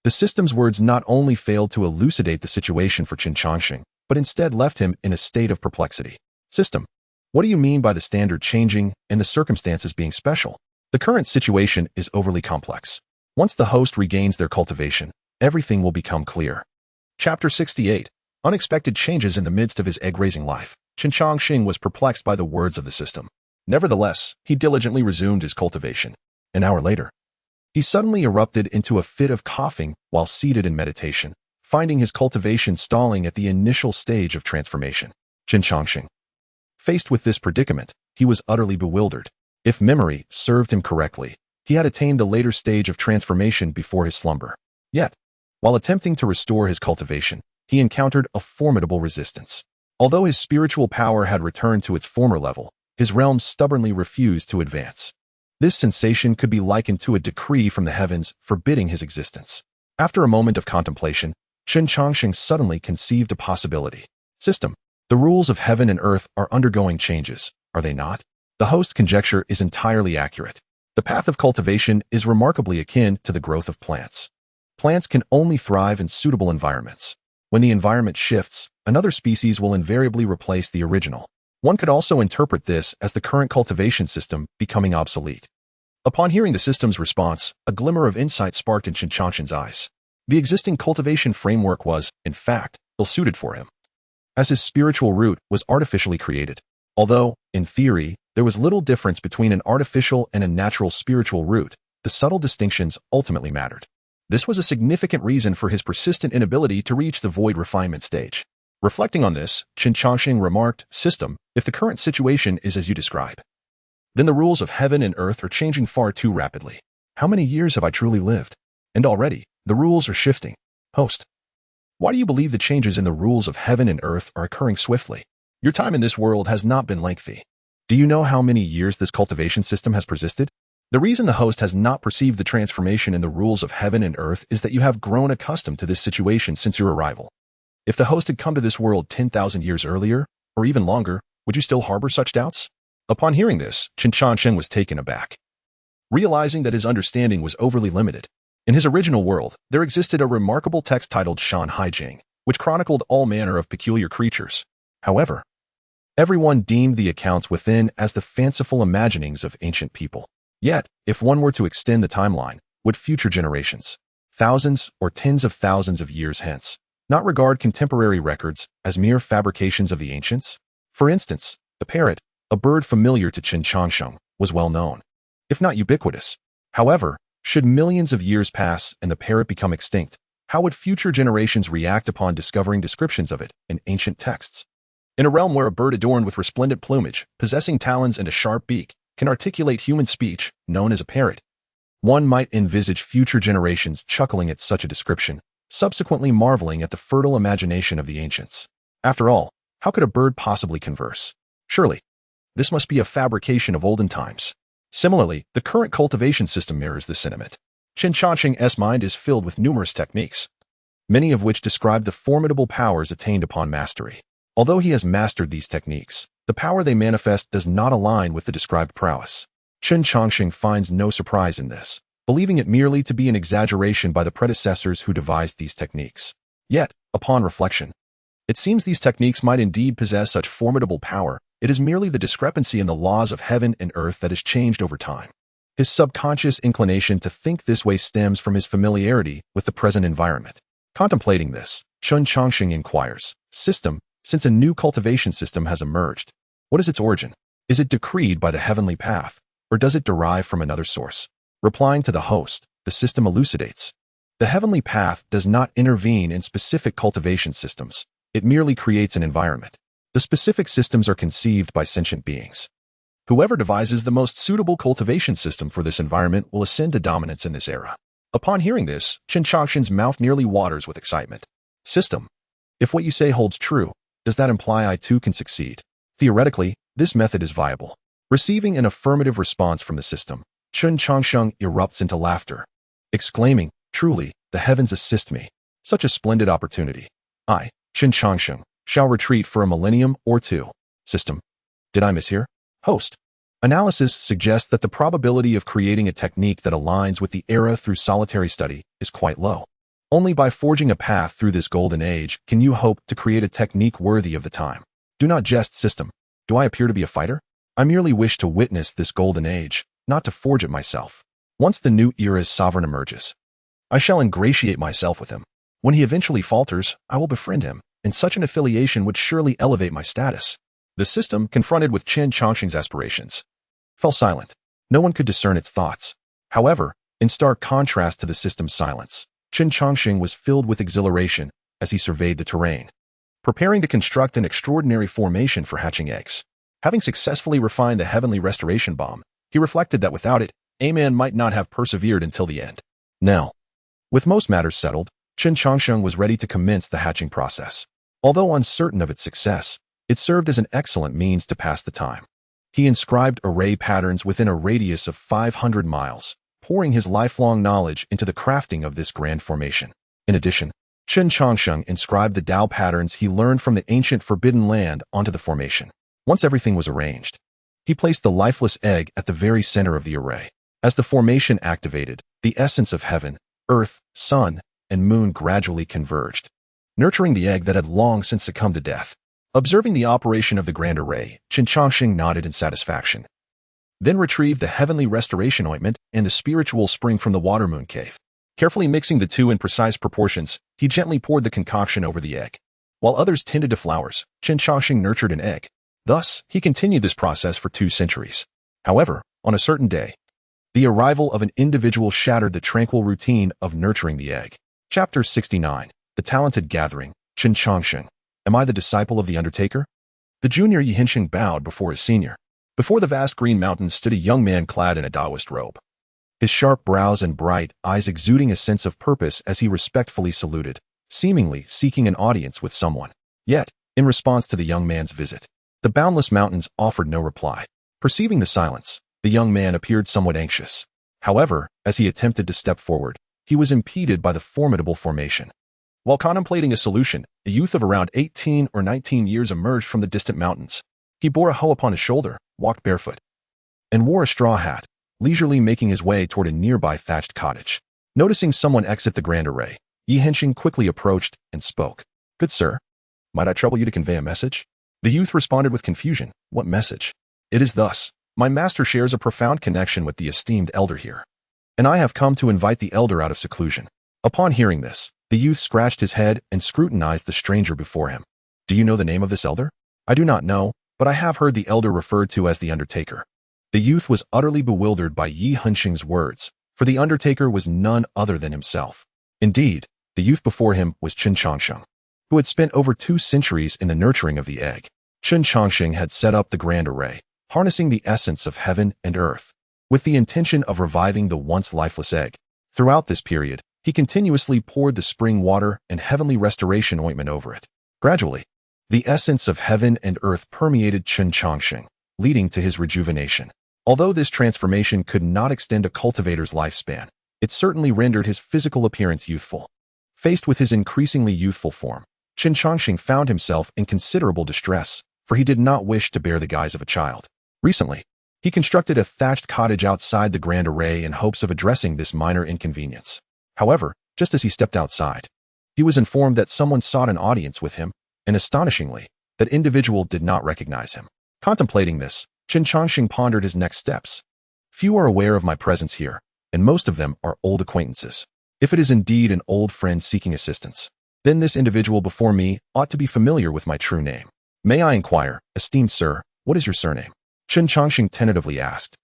The system's words not only failed to elucidate the situation for Chen Changsheng, but instead left him in a state of perplexity. "System, what do you mean by the standard changing and the circumstances being special? The current situation is overly complex. Once the host regains their cultivation, everything will become clear." Chapter 68. Unexpected changes in the midst of his egg-raising life. Chen Changsheng was perplexed by the words of the system. Nevertheless, he diligently resumed his cultivation. An hour later, he suddenly erupted into a fit of coughing while seated in meditation, finding his cultivation stalling at the initial stage of transformation. Chen Changsheng. Faced with this predicament, he was utterly bewildered. If memory served him correctly, he had attained the later stage of transformation before his slumber. Yet, while attempting to restore his cultivation, he encountered a formidable resistance. Although his spiritual power had returned to its former level, his realm stubbornly refused to advance. This sensation could be likened to a decree from the heavens forbidding his existence. After a moment of contemplation, Chen Changsheng suddenly conceived a possibility. "System, the rules of heaven and earth are undergoing changes, are they not?" The host's conjecture is entirely accurate. The path of cultivation is remarkably akin to the growth of plants. Plants can only thrive in suitable environments. When the environment shifts, another species will invariably replace the original. One could also interpret this as the current cultivation system becoming obsolete. Upon hearing the system's response, a glimmer of insight sparked in Chen Changsheng's eyes. The existing cultivation framework was, in fact, ill-suited for him. as his spiritual root was artificially created. Although, in theory, there was little difference between an artificial and a natural spiritual root, the subtle distinctions ultimately mattered. This was a significant reason for his persistent inability to reach the void refinement stage. Reflecting on this, Chen Changsheng remarked, "System, if the current situation is as you describe, then the rules of heaven and earth are changing far too rapidly. How many years have I truly lived? And already, the rules are shifting. Host, why do you believe the changes in the rules of heaven and earth are occurring swiftly? Your time in this world has not been lengthy. Do you know how many years this cultivation system has persisted? The reason the host has not perceived the transformation in the rules of heaven and earth is that you have grown accustomed to this situation since your arrival. If the host had come to this world 10,000 years earlier, or even longer, would you still harbor such doubts?" Upon hearing this, Chen Changsheng was taken aback, realizing that his understanding was overly limited. In his original world, there existed a remarkable text titled Xianxia, which chronicled all manner of peculiar creatures. However, everyone deemed the accounts within as the fanciful imaginings of ancient people. Yet, if one were to extend the timeline, would future generations, thousands or tens of thousands of years hence, not regard contemporary records as mere fabrications of the ancients? For instance, the parrot, a bird familiar to Chen Changsheng, was well known, if not ubiquitous. However, should millions of years pass and the parrot become extinct, how would future generations react upon discovering descriptions of it in ancient texts? In a realm where a bird adorned with resplendent plumage, possessing talons and a sharp beak, can articulate human speech, known as a parrot, one might envisage future generations chuckling at such a description, subsequently marveling at the fertile imagination of the ancients. After all, how could a bird possibly converse? Surely, this must be a fabrication of olden times. Similarly, the current cultivation system mirrors this sentiment. Chen Changsheng's mind is filled with numerous techniques, many of which describe the formidable powers attained upon mastery. Although he has mastered these techniques, the power they manifest does not align with the described prowess. Chen Changsheng finds no surprise in this, believing it merely to be an exaggeration by the predecessors who devised these techniques. Yet, upon reflection, it seems these techniques might indeed possess such formidable power. It is merely the discrepancy in the laws of heaven and earth that has changed over time. His subconscious inclination to think this way stems from his familiarity with the present environment. Contemplating this, Chen Changsheng inquires, "System, since a new cultivation system has emerged, what is its origin? Is it decreed by the heavenly path, or does it derive from another source?" Replying to the host, the system elucidates, "The heavenly path does not intervene in specific cultivation systems. It merely creates an environment. The specific systems are conceived by sentient beings. Whoever devises the most suitable cultivation system for this environment will ascend to dominance in this era." Upon hearing this, Chen Changsheng's mouth nearly waters with excitement. "System, if what you say holds true, does that imply I too can succeed? Theoretically, this method is viable." Receiving an affirmative response from the system, Chen Changsheng erupts into laughter, exclaiming, "Truly, the heavens assist me. Such a splendid opportunity. I, Chen Changsheng, shall retreat for a millennium or two. System, did I mishear? Host, analysis suggests that the probability of creating a technique that aligns with the era through solitary study is quite low. Only by forging a path through this golden age can you hope to create a technique worthy of the time. Do not jest, system. Do I appear to be a fighter? I merely wish to witness this golden age, not to forge it myself. Once the new era's sovereign emerges, I shall ingratiate myself with him. When he eventually falters, I will befriend him, and such an affiliation would surely elevate my status." The system, confronted with Chen Changsheng's aspirations, fell silent. No one could discern its thoughts. However, in stark contrast to the system's silence, Chen Changsheng was filled with exhilaration as he surveyed the terrain, preparing to construct an extraordinary formation for hatching eggs. Having successfully refined the heavenly restoration bomb, he reflected that without it, a man might not have persevered until the end. Now, with most matters settled, Chen Changsheng was ready to commence the hatching process. Although uncertain of its success, it served as an excellent means to pass the time. He inscribed array patterns within a radius of 500 miles, pouring his lifelong knowledge into the crafting of this grand formation. In addition, Chen Changsheng inscribed the Tao patterns he learned from the ancient Forbidden Land onto the formation. Once everything was arranged, he placed the lifeless egg at the very center of the array. As the formation activated, the essence of heaven, earth, sun, and moon gradually converged, nurturing the egg that had long since succumbed to death. Observing the operation of the grand array, Chen Changsheng nodded in satisfaction, then retrieved the heavenly restoration ointment and the spiritual spring from the water moon cave. Carefully mixing the two in precise proportions, he gently poured the concoction over the egg. while others tended to flowers. Chen Changsheng nurtured an egg. Thus, he continued this process for 2 centuries. However, on a certain day, the arrival of an individual shattered the tranquil routine of nurturing the egg. Chapter 69. The Talented Gathering. Chen Changsheng. Am I the disciple of the Undertaker? The junior xianxia bowed before his senior. Before the vast green mountains stood a young man clad in a Taoist robe. His sharp brows and bright eyes exuding a sense of purpose as he respectfully saluted, seemingly seeking an audience with someone. Yet, in response to the young man's visit, the boundless mountains offered no reply. Perceiving the silence, the young man appeared somewhat anxious. However, as he attempted to step forward, he was impeded by the formidable formation. While contemplating a solution, a youth of around 18 or 19 years emerged from the distant mountains. He bore a hoe upon his shoulder, walked barefoot, and wore a straw hat, leisurely making his way toward a nearby thatched cottage. Noticing someone exit the grand array, xianxia quickly approached and spoke. "Good sir, might I trouble you to convey a message?" The youth responded with confusion. "What message?" "It is thus. My master shares a profound connection with the esteemed elder here, and I have come to invite the elder out of seclusion." Upon hearing this, the youth scratched his head and scrutinized the stranger before him. "Do you know the name of this elder?" "I do not know, but I have heard the elder referred to as the Undertaker." The youth was utterly bewildered by xianxia's words, for the Undertaker was none other than himself. Indeed, the youth before him was Chen Changsheng, who had spent over 2 centuries in the nurturing of the egg. Chen Changsheng had set up the grand array, harnessing the essence of heaven and earth, with the intention of reviving the once lifeless egg. Throughout this period, he continuously poured the spring water and heavenly restoration ointment over it. Gradually, the essence of heaven and earth permeated Chen Changsheng, leading to his rejuvenation. Although this transformation could not extend a cultivator's lifespan, it certainly rendered his physical appearance youthful. Faced with his increasingly youthful form, Chen Changsheng found himself in considerable distress, for he did not wish to bear the guise of a child. Recently, he constructed a thatched cottage outside the grand array in hopes of addressing this minor inconvenience. However, just as he stepped outside, he was informed that someone sought an audience with him, and astonishingly, that individual did not recognize him. Contemplating this, Chen Changsheng pondered his next steps. Few are aware of my presence here, and most of them are old acquaintances. If it is indeed an old friend seeking assistance, then this individual before me ought to be familiar with my true name. "May I inquire, esteemed sir, what is your surname?" Chen Changsheng tentatively asked.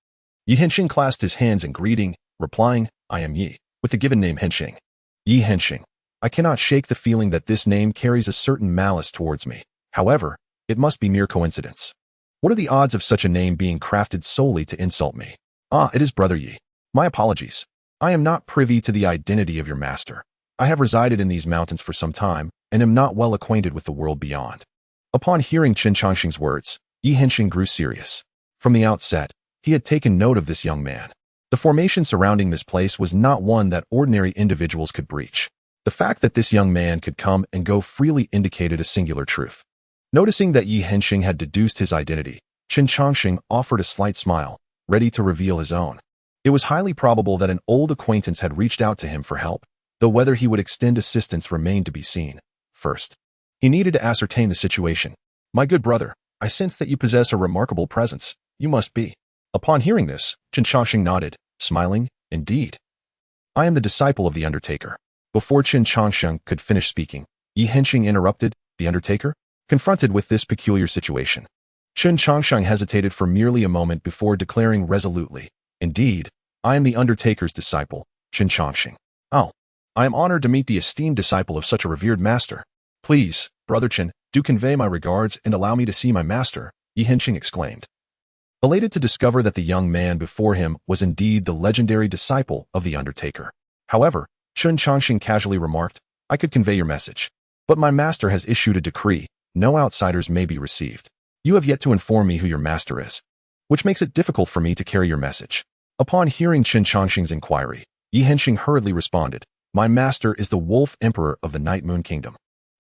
Xianxia clasped his hands in greeting, replying, "I am Yi, with the given name Henxing." Xianxia. I cannot shake the feeling that this name carries a certain malice towards me. However, it must be mere coincidence. What are the odds of such a name being crafted solely to insult me? "Ah, it is Brother Yi. My apologies. I am not privy to the identity of your master. I have resided in these mountains for some time, and am not well acquainted with the world beyond." Upon hearing Chen Changsheng's words, Xianxia grew serious. From the outset, he had taken note of this young man. The formation surrounding this place was not one that ordinary individuals could breach. The fact that this young man could come and go freely indicated a singular truth. Noticing that Xianxia had deduced his identity, Chen Changsheng offered a slight smile, ready to reveal his own. It was highly probable that an old acquaintance had reached out to him for help, though whether he would extend assistance remained to be seen. First, he needed to ascertain the situation. "My good brother, I sense that you possess a remarkable presence. You must be." Upon hearing this, Chen Changsheng nodded, smiling, "Indeed. I am the disciple of the Undertaker." Before Chen Changsheng could finish speaking, Xianxia interrupted. "The Undertaker?" Confronted with this peculiar situation, Chen Changsheng hesitated for merely a moment before declaring resolutely, "Indeed, I am the Undertaker's disciple, Chen Changsheng." "Oh, I am honored to meet the esteemed disciple of such a revered master. Please, Brother Chen, do convey my regards and allow me to see my master," Xianxia exclaimed. Elated to discover that the young man before him was indeed the legendary disciple of the Undertaker. However, Chen Changsheng casually remarked, "I could convey your message, but my master has issued a decree. No outsiders may be received. You have yet to inform me who your master is, which makes it difficult for me to carry your message." Upon hearing Chen Changsheng's inquiry, Xianxia hurriedly responded, "My master is the Wolf Emperor of the Night Moon Kingdom."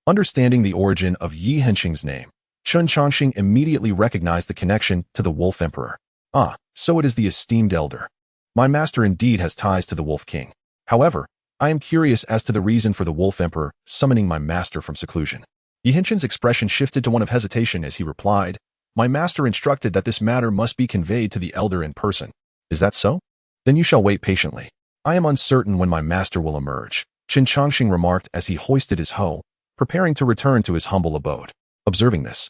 Understanding the origin of Xianxing's name, Chen Changsheng immediately recognized the connection to the Wolf Emperor. "Ah, so it is the esteemed elder. My master indeed has ties to the Wolf King. However, I am curious as to the reason for the Wolf Emperor summoning my master from seclusion." Xianxin's expression shifted to one of hesitation as he replied, "My master instructed that this matter must be conveyed to the elder in person." "Is that so? Then you shall wait patiently. I am uncertain when my master will emerge," Chen Changsheng remarked as he hoisted his hoe, preparing to return to his humble abode. Observing this,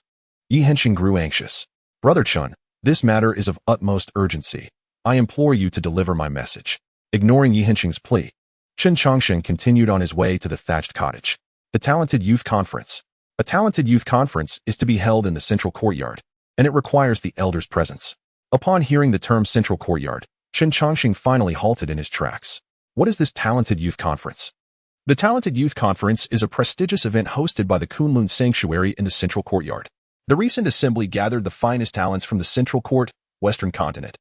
Yi Hengqin grew anxious. "Brother Chen, this matter is of utmost urgency. I implore you to deliver my message." Ignoring Yi Hengqin's plea, Chen Changsheng continued on his way to the thatched cottage. The Talented Youth Conference. A Talented Youth Conference is to be held in the central courtyard, and it requires the elders' presence. Upon hearing the term central courtyard, Chen Changsheng finally halted in his tracks. What is this Talented Youth Conference? The Talented Youth Conference is a prestigious event hosted by the Kunlun Sanctuary in the central courtyard. The recent assembly gathered the finest talents from the Central Court, Western Continent,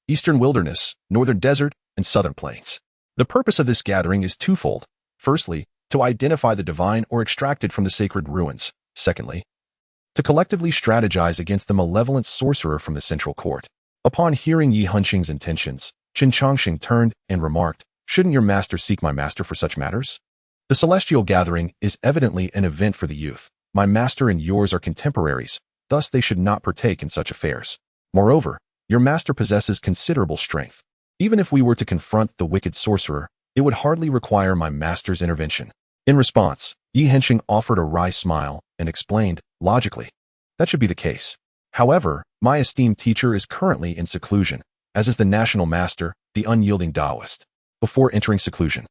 Eastern Wilderness, Northern Desert, and Southern Plains. The purpose of this gathering is twofold. Firstly, to identify the divine or extracted from the sacred ruins. Secondly, to collectively strategize against the malevolent sorcerer from the Central Court. Upon hearing Yi Hengqin's intentions, Chen Changsheng turned and remarked, "Shouldn't your master seek my master for such matters? The celestial gathering is evidently an event for the youth. My master and yours are contemporaries, thus they should not partake in such affairs. Moreover, your master possesses considerable strength. Even if we were to confront the wicked sorcerer, it would hardly require my master's intervention." In response, Yi Hengqin offered a wry smile and explained, logically, "That should be the case. However, my esteemed teacher is currently in seclusion, as is the national master, the unyielding Taoist. Before entering seclusion,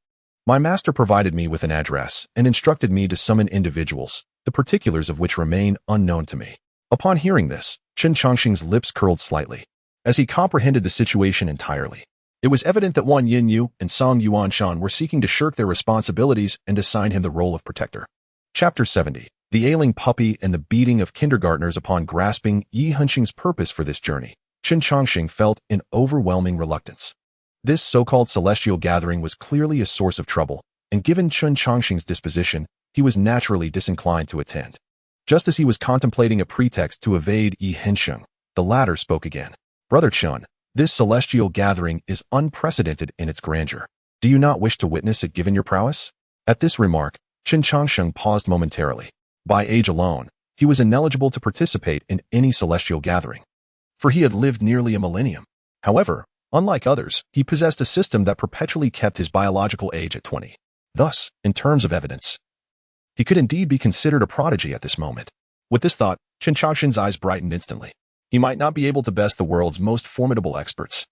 my master provided me with an address and instructed me to summon individuals, the particulars of which remain unknown to me." Upon hearing this, Chen Changsheng's lips curled slightly, as he comprehended the situation entirely. It was evident that Wang Yinyu and Song Yuanshan were seeking to shirk their responsibilities and assign him the role of protector. Chapter 70. The Ailing Puppy and the Beating of Kindergartners. Upon grasping Yi Hengqin's purpose for this journey, Chen Changsheng felt an overwhelming reluctance. This so-called celestial gathering was clearly a source of trouble, and given Chen Changsheng's disposition, he was naturally disinclined to attend. Just as he was contemplating a pretext to evade Yi Hengqin, the latter spoke again. "Brother Chen, this celestial gathering is unprecedented in its grandeur. Do you not wish to witness it given your prowess?" At this remark, Chen Changsheng paused momentarily. By age alone, he was ineligible to participate in any celestial gathering, for he had lived nearly a millennium. However, unlike others, he possessed a system that perpetually kept his biological age at 20. Thus, in terms of evidence, he could indeed be considered a prodigy at this moment. With this thought, Chen Changsheng's eyes brightened instantly. He might not be able to best the world's most formidable experts,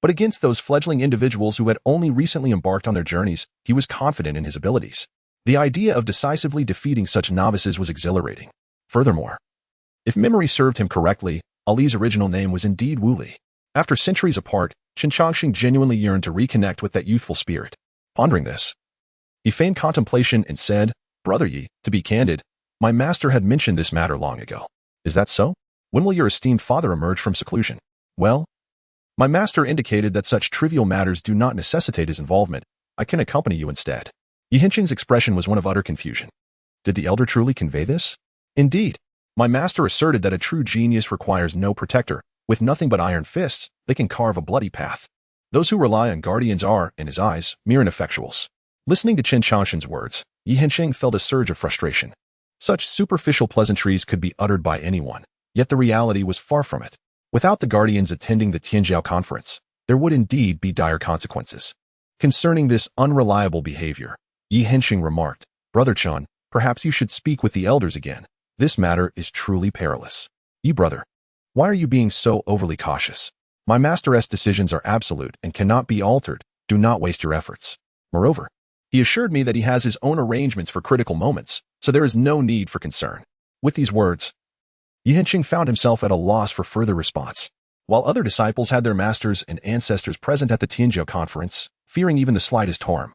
but against those fledgling individuals who had only recently embarked on their journeys, he was confident in his abilities. The idea of decisively defeating such novices was exhilarating. Furthermore, if memory served him correctly, Ali's original name was indeed Wu Li. After centuries apart, Chen Changsheng genuinely yearned to reconnect with that youthful spirit. Pondering this, he feigned contemplation and said, "Brother Yi, to be candid, my master had mentioned this matter long ago. Is that so? When will your esteemed father emerge from seclusion?" "Well, my master indicated that such trivial matters do not necessitate his involvement. I can accompany you instead." Yi Hengqin's expression was one of utter confusion. Did the elder truly convey this? "Indeed, my master asserted that a true genius requires no protector. With nothing but iron fists, they can carve a bloody path. Those who rely on guardians are, in his eyes, mere ineffectuals." Listening to Chen Changsheng's words, Yi Hengqin felt a surge of frustration. Such superficial pleasantries could be uttered by anyone, yet the reality was far from it. Without the guardians attending the Tianjiao conference, there would indeed be dire consequences. Concerning this unreliable behavior, Yi Hengqin remarked, "Brother Chen, perhaps you should speak with the elders again. This matter is truly perilous." "Yi brother, why are you being so overly cautious? My master's decisions are absolute and cannot be altered. Do not waste your efforts. Moreover, he assured me that he has his own arrangements for critical moments, so there is no need for concern." With these words, Yi Hengqin found himself at a loss for further response. While other disciples had their masters and ancestors present at the Tianjiao conference, fearing even the slightest harm,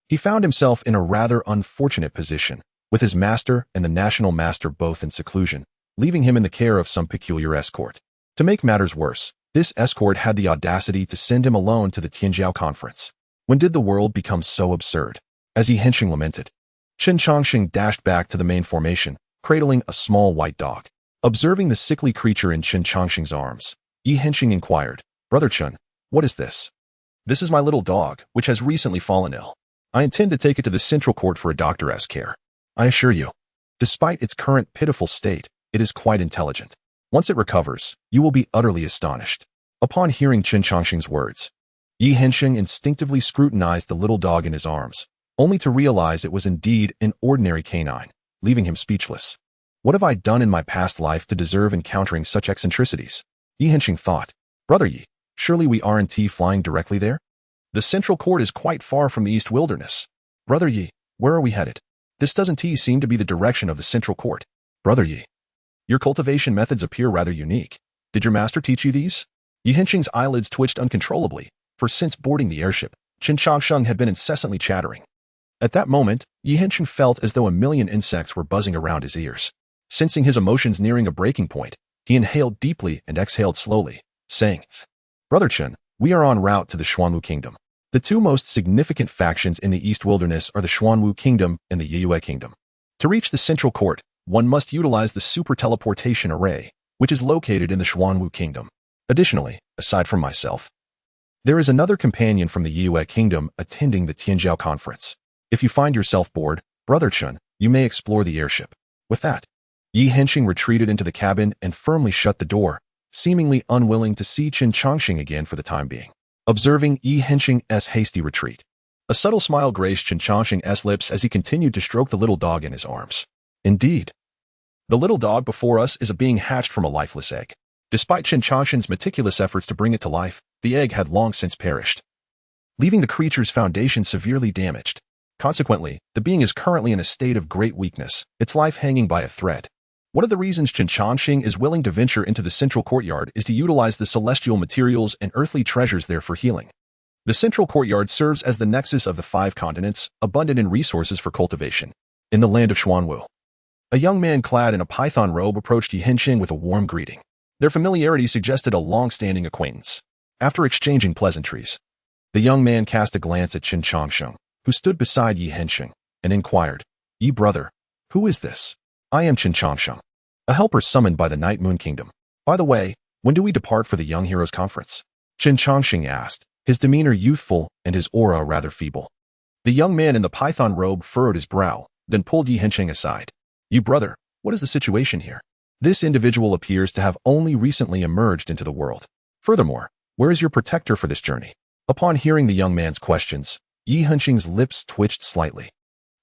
he found himself in a rather unfortunate position, with his master and the national master both in seclusion, leaving him in the care of some peculiar escort. To make matters worse, this escort had the audacity to send him alone to the Tianjiao conference. When did the world become so absurd? As Yi Hengqin lamented, Chen Changsheng dashed back to the main formation, cradling a small white dog. Observing the sickly creature in Chen Changsheng's arms, Yi Hengqin inquired, "Brother Chen, what is this?" "This is my little dog, which has recently fallen ill. I intend to take it to the central court for a doctor's care. I assure you, despite its current pitiful state, it is quite intelligent. Once it recovers, you will be utterly astonished." Upon hearing Chen Changsheng's words, Yi Hengqin instinctively scrutinized the little dog in his arms, only to realize it was indeed an ordinary canine, leaving him speechless. What have I done in my past life to deserve encountering such eccentricities? Xianxia thought. Brother Yi, surely we aren't flying directly there? The central court is quite far from the East Wilderness. Brother Yi, where are we headed? This doesn't seem to be the direction of the central court. Brother Yi, your cultivation methods appear rather unique. Did your master teach you these? Xianxia's eyelids twitched uncontrollably, for since boarding the airship, Chen Changsheng had been incessantly chattering. At that moment, Xianxia felt as though a million insects were buzzing around his ears. Sensing his emotions nearing a breaking point, he inhaled deeply and exhaled slowly, saying, Brother Chen, we are en route to the Xuanwu Kingdom. The two most significant factions in the East Wilderness are the Xuanwu Kingdom and the Yue Kingdom. To reach the central court, one must utilize the super teleportation array, which is located in the Xuanwu Kingdom. Additionally, aside from myself, there is another companion from the Yue Kingdom attending the Tianjiao conference. If you find yourself bored, Brother Chen, you may explore the airship. With that, Xianxia retreated into the cabin and firmly shut the door, seemingly unwilling to see Chen Changsheng again for the time being. Observing Xianxia's hasty retreat, a subtle smile graced Chen Changsheng's lips as he continued to stroke the little dog in his arms. Indeed, the little dog before us is a being hatched from a lifeless egg. Despite Chen Changsheng's meticulous efforts to bring it to life, the egg had long since perished, leaving the creature's foundation severely damaged. Consequently, the being is currently in a state of great weakness, its life hanging by a thread. One of the reasons Chen Changsheng is willing to venture into the central courtyard is to utilize the celestial materials and earthly treasures there for healing. The central courtyard serves as the nexus of the 5 continents, abundant in resources for cultivation. In the land of Xuanwu, a young man clad in a python robe approached Xianxia with a warm greeting. Their familiarity suggested a long-standing acquaintance. After exchanging pleasantries, the young man cast a glance at Chen Changsheng, who stood beside Xianxia, and inquired, Yi brother, who is this? I am Chen Changsheng, a helper summoned by the Night Moon Kingdom. By the way, when do we depart for the Young Heroes Conference? Chen Changsheng asked, his demeanor youthful and his aura rather feeble. The young man in the python robe furrowed his brow, then pulled Xianxia aside. You brother, what is the situation here? This individual appears to have only recently emerged into the world. Furthermore, where is your protector for this journey? Upon hearing the young man's questions, Xianxia's lips twitched slightly.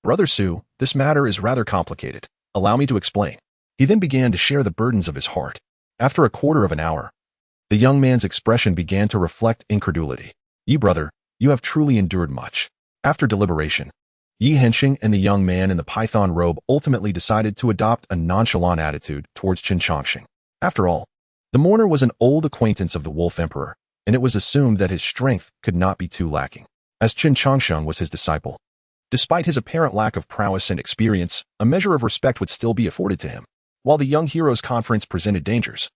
Brother Su, this matter is rather complicated. Allow me to explain. He then began to share the burdens of his heart. After a quarter of an hour, the young man's expression began to reflect incredulity. Yi brother, you have truly endured much. After deliberation, Xianxia and the young man in the python robe ultimately decided to adopt a nonchalant attitude towards Chen Changsheng. After all, the mourner was an old acquaintance of the Wolf Emperor, and it was assumed that his strength could not be too lacking, as Chen Changsheng was his disciple. Despite his apparent lack of prowess and experience, a measure of respect would still be afforded to him. While the Young Heroes Conference presented dangers,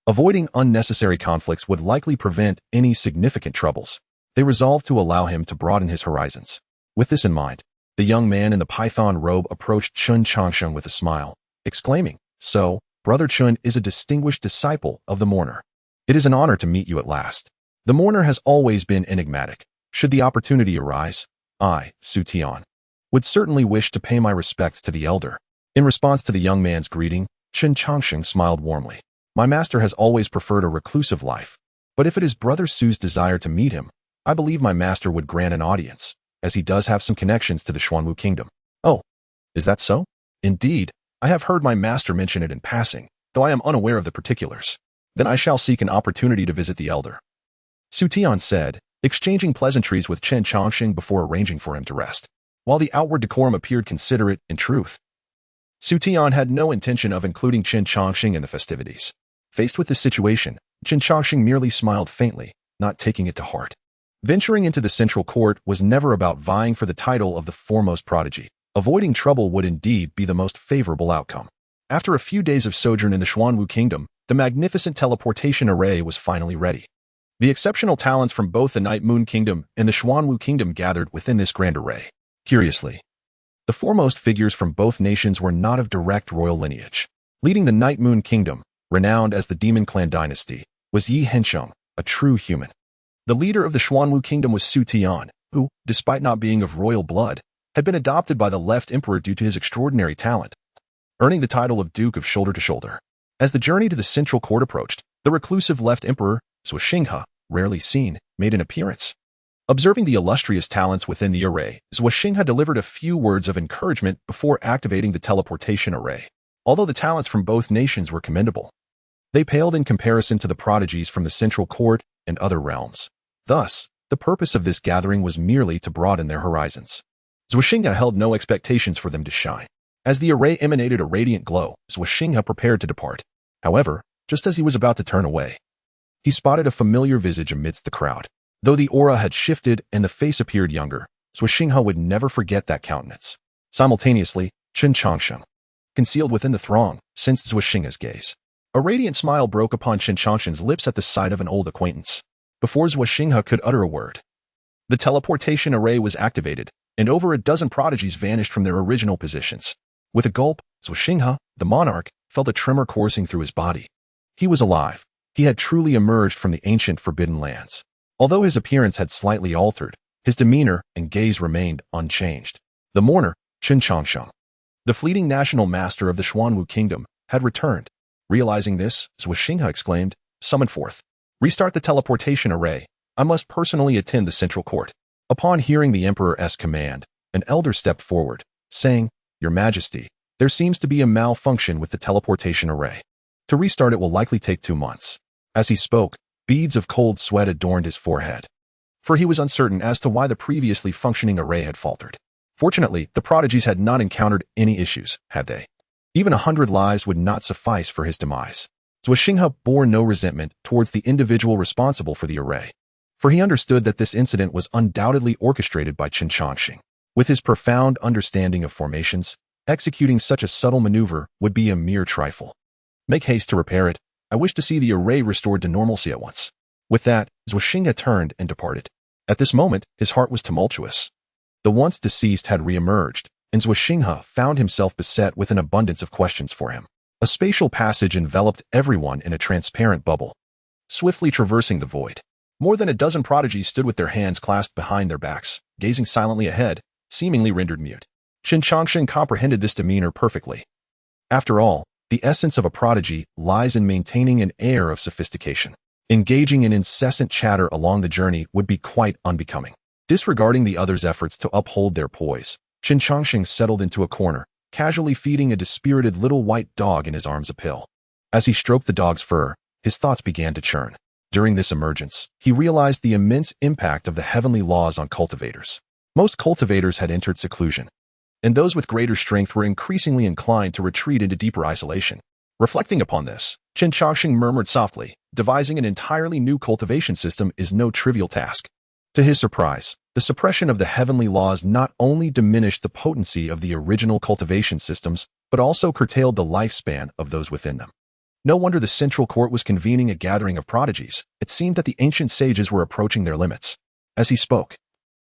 avoiding unnecessary conflicts would likely prevent any significant troubles. They resolved to allow him to broaden his horizons. With this in mind, the young man in the python robe approached Chen Changsheng with a smile, exclaiming, So, Brother Chen is a distinguished disciple of the mourner. It is an honor to meet you at last. The mourner has always been enigmatic. Should the opportunity arise, I, Su Tian, would certainly wish to pay my respects to the elder. In response to the young man's greeting, Chen Changsheng smiled warmly. My master has always preferred a reclusive life, but if it is Brother Su's desire to meet him, I believe my master would grant an audience, as he does have some connections to the Xuanwu Kingdom. Oh, is that so? Indeed, I have heard my master mention it in passing, though I am unaware of the particulars. Then I shall seek an opportunity to visit the elder. Su Tian said, exchanging pleasantries with Chen Changsheng before arranging for him to rest. While the outward decorum appeared considerate, in truth, Su Tian had no intention of including Chen Changsheng in the festivities. Faced with this situation, Chen Changsheng merely smiled faintly, not taking it to heart. Venturing into the central court was never about vying for the title of the foremost prodigy. Avoiding trouble would indeed be the most favorable outcome. After a few days of sojourn in the Xuanwu Kingdom, the magnificent teleportation array was finally ready. The exceptional talents from both the Night Moon Kingdom and the Xuanwu Kingdom gathered within this grand array. Curiously, the foremost figures from both nations were not of direct royal lineage. Leading the Night Moon Kingdom, renowned as the Demon Clan dynasty, was Xianxia, a true human. The leader of the Xuanwu Kingdom was Su Tian, who, despite not being of royal blood, had been adopted by the left emperor due to his extraordinary talent, earning the title of Duke of Shoulder to Shoulder. As the journey to the central court approached, the reclusive left emperor, xianxia, rarely seen, made an appearance. Observing the illustrious talents within the array, Xianxia delivered a few words of encouragement before activating the teleportation array. Although the talents from both nations were commendable, they paled in comparison to the prodigies from the central court and other realms. Thus, the purpose of this gathering was merely to broaden their horizons. Xianxia held no expectations for them to shine. As the array emanated a radiant glow, Xianxia prepared to depart. However, just as he was about to turn away, he spotted a familiar visage amidst the crowd. Though the aura had shifted and the face appeared younger, Xianxia would never forget that countenance. Simultaneously, Chen Changsheng, concealed within the throng, sensed Xianxia's gaze. A radiant smile broke upon Chen Changsheng's lips at the sight of an old acquaintance. Before Xianxia could utter a word, the teleportation array was activated, and over a dozen prodigies vanished from their original positions. With a gulp, Xianxia, the monarch, felt a tremor coursing through his body. He was alive. He had truly emerged from the ancient forbidden lands. Although his appearance had slightly altered, his demeanor and gaze remained unchanged. The mourner, Chen Changsheng, the fleeting national master of the Xuanwu kingdom, had returned. Realizing this, Xianxia exclaimed, "Summon forth. Restart the teleportation array. I must personally attend the central court." Upon hearing the emperor's command, an elder stepped forward, saying, "Your Majesty, there seems to be a malfunction with the teleportation array. To restart it will likely take 2 months." As he spoke, beads of cold sweat adorned his forehead, for he was uncertain as to why the previously functioning array had faltered. Fortunately, the prodigies had not encountered any issues, had they? Even 100 lives would not suffice for his demise. Xianxia bore no resentment towards the individual responsible for the array, for he understood that this incident was undoubtedly orchestrated by Chen Changsheng. With his profound understanding of formations, executing such a subtle maneuver would be a mere trifle. "Make haste to repair it. I wish to see the array restored to normalcy at once." With that, Xianxia turned and departed. At this moment, his heart was tumultuous. The once deceased had re-emerged, and Xianxia found himself beset with an abundance of questions for him. A spatial passage enveloped everyone in a transparent bubble, swiftly traversing the void. More than a dozen prodigies stood with their hands clasped behind their backs, gazing silently ahead, seemingly rendered mute. Chen Changsheng comprehended this demeanor perfectly. After all, the essence of a prodigy lies in maintaining an air of sophistication. Engaging in incessant chatter along the journey would be quite unbecoming. Disregarding the others' efforts to uphold their poise, Chen Changsheng settled into a corner, casually feeding a dispirited little white dog in his arms a pill. As he stroked the dog's fur, his thoughts began to churn. During this emergence, he realized the immense impact of the heavenly laws on cultivators. Most cultivators had entered seclusion, and those with greater strength were increasingly inclined to retreat into deeper isolation. Reflecting upon this, Chen Changsheng murmured softly, "Devising an entirely new cultivation system is no trivial task." To his surprise, the suppression of the heavenly laws not only diminished the potency of the original cultivation systems, but also curtailed the lifespan of those within them. No wonder the central court was convening a gathering of prodigies. It seemed that the ancient sages were approaching their limits. As he spoke,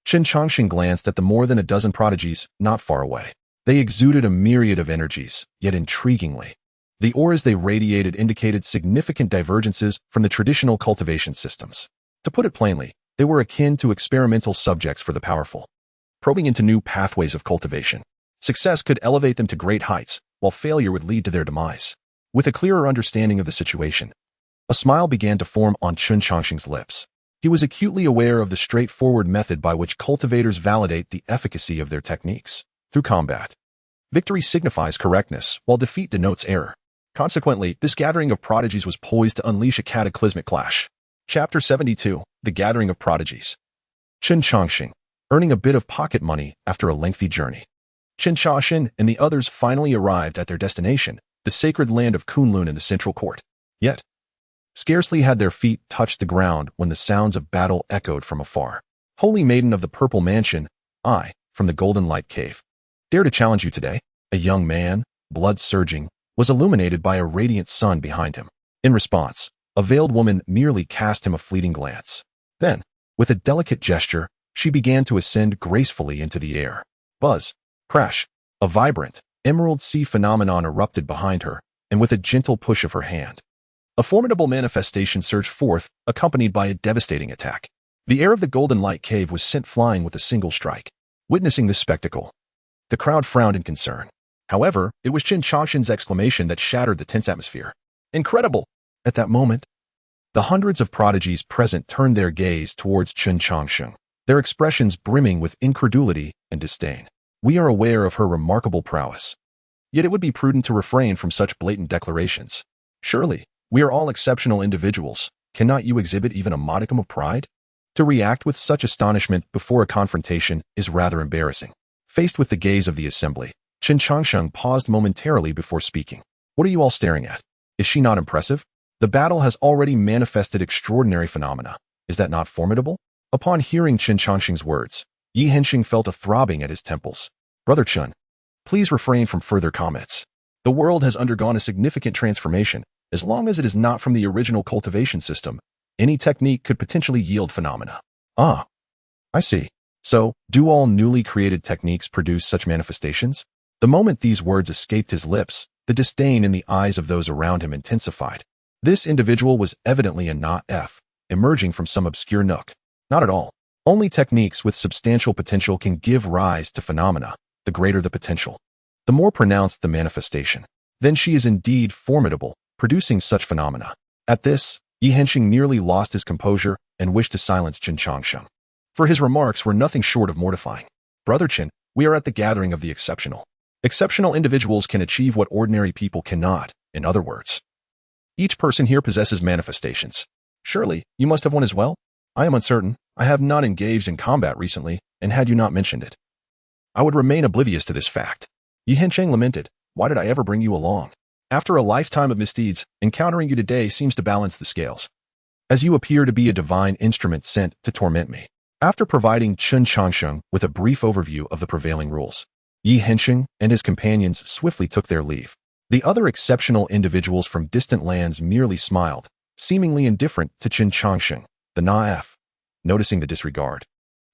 Chen Changsheng glanced at the more than a dozen prodigies not far away. They exuded a myriad of energies, yet intriguingly, the auras they radiated indicated significant divergences from the traditional cultivation systems. To put it plainly, they were akin to experimental subjects for the powerful, probing into new pathways of cultivation. Success could elevate them to great heights, while failure would lead to their demise. With a clearer understanding of the situation, a smile began to form on Chen Changsheng's lips. He was acutely aware of the straightforward method by which cultivators validate the efficacy of their techniques. Through combat, victory signifies correctness, while defeat denotes error. Consequently, this gathering of prodigies was poised to unleash a cataclysmic clash. Chapter 72, The Gathering of Prodigies. Chen Changsheng, earning a bit of pocket money after a lengthy journey. Chen Changsheng and the others finally arrived at their destination, the sacred land of Kunlun in the central court. Yet, scarcely had their feet touched the ground when the sounds of battle echoed from afar. "Holy Maiden of the Purple Mansion, I, from the Golden Light Cave, dare to challenge you today." A young man, blood surging, was illuminated by a radiant sun behind him. In response, a veiled woman merely cast him a fleeting glance. Then, with a delicate gesture, she began to ascend gracefully into the air. Buzz, crash, a vibrant, emerald sea phenomenon erupted behind her, and with a gentle push of her hand, a formidable manifestation surged forth, accompanied by a devastating attack. The air of the Golden Light Cave was sent flying with a single strike. Witnessing this spectacle, the crowd frowned in concern. However, it was Chen Changsheng's exclamation that shattered the tense atmosphere. "Incredible!" At that moment, the hundreds of prodigies present turned their gaze towards Chen Changsheng. their expressions brimming with incredulity and disdain. We are aware of her remarkable prowess. Yet it would be prudent to refrain from such blatant declarations. Surely, we are all exceptional individuals. Cannot you exhibit even a modicum of pride? To react with such astonishment before a confrontation is rather embarrassing. Faced with the gaze of the assembly, Chen Changsheng paused momentarily before speaking. What are you all staring at? Is she not impressive? The battle has already manifested extraordinary phenomena. Is that not formidable? Upon hearing Chen Changsheng's words, Xianxia felt a throbbing at his temples. Brother Chen, please refrain from further comments. The world has undergone a significant transformation. As long as it is not from the original cultivation system, any technique could potentially yield phenomena. Ah, I see. So, do all newly created techniques produce such manifestations? The moment these words escaped his lips, the disdain in the eyes of those around him intensified. This individual was evidently a not emerging from some obscure nook. Not at all. Only techniques with substantial potential can give rise to phenomena. The greater the potential, the more pronounced the manifestation. Then she is indeed formidable, producing such phenomena. At this, Xianxia nearly lost his composure and wished to silence Chen Changsheng, for his remarks were nothing short of mortifying. Brother Chen, we are at the gathering of the exceptional. Exceptional individuals can achieve what ordinary people cannot. In other words, each person here possesses manifestations. Surely, you must have one as well? I am uncertain. I have not engaged in combat recently, and had you not mentioned it, I would remain oblivious to this fact. Xianxia lamented. Why did I ever bring you along? After a lifetime of misdeeds, encountering you today seems to balance the scales, as you appear to be a divine instrument sent to torment me. After providing Chen Changsheng with a brief overview of the prevailing rules, Xianxia and his companions swiftly took their leave. The other exceptional individuals from distant lands merely smiled, seemingly indifferent to Chen Changsheng, the naif, noticing the disregard.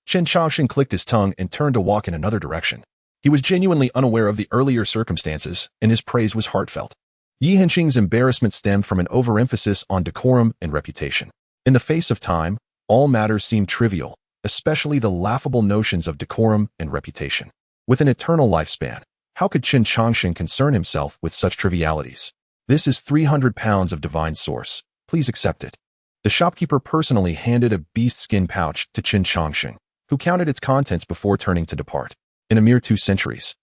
Chen Changsheng clicked his tongue and turned to walk in another direction. He was genuinely unaware of the earlier circumstances, and his praise was heartfelt. Xianxia's embarrassment stemmed from an overemphasis on decorum and reputation. In the face of time, all matters seemed trivial, especially the laughable notions of decorum and reputation. With an eternal lifespan, how could Chen Changsheng concern himself with such trivialities? This is 300 pounds of divine source. Please accept it. The shopkeeper personally handed a beast skin pouch to Chen Changsheng, who counted its contents before turning to depart. In a mere 2 centuries,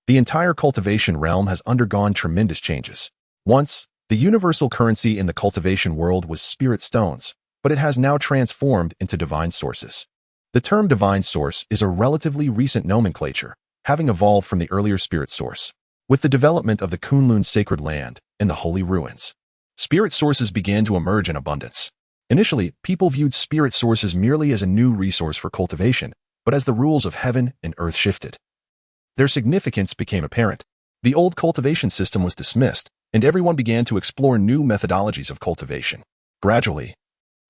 the entire cultivation realm has undergone tremendous changes. Once, the universal currency in the cultivation world was spirit stones, but it has now transformed into divine sources. The term divine source is a relatively recent nomenclature, having evolved from the earlier spirit source. With the development of the Kunlun sacred land and the holy ruins, spirit sources began to emerge in abundance. Initially, people viewed spirit sources merely as a new resource for cultivation, but as the rules of heaven and earth shifted, their significance became apparent. The old cultivation system was dismissed, and everyone began to explore new methodologies of cultivation. Gradually,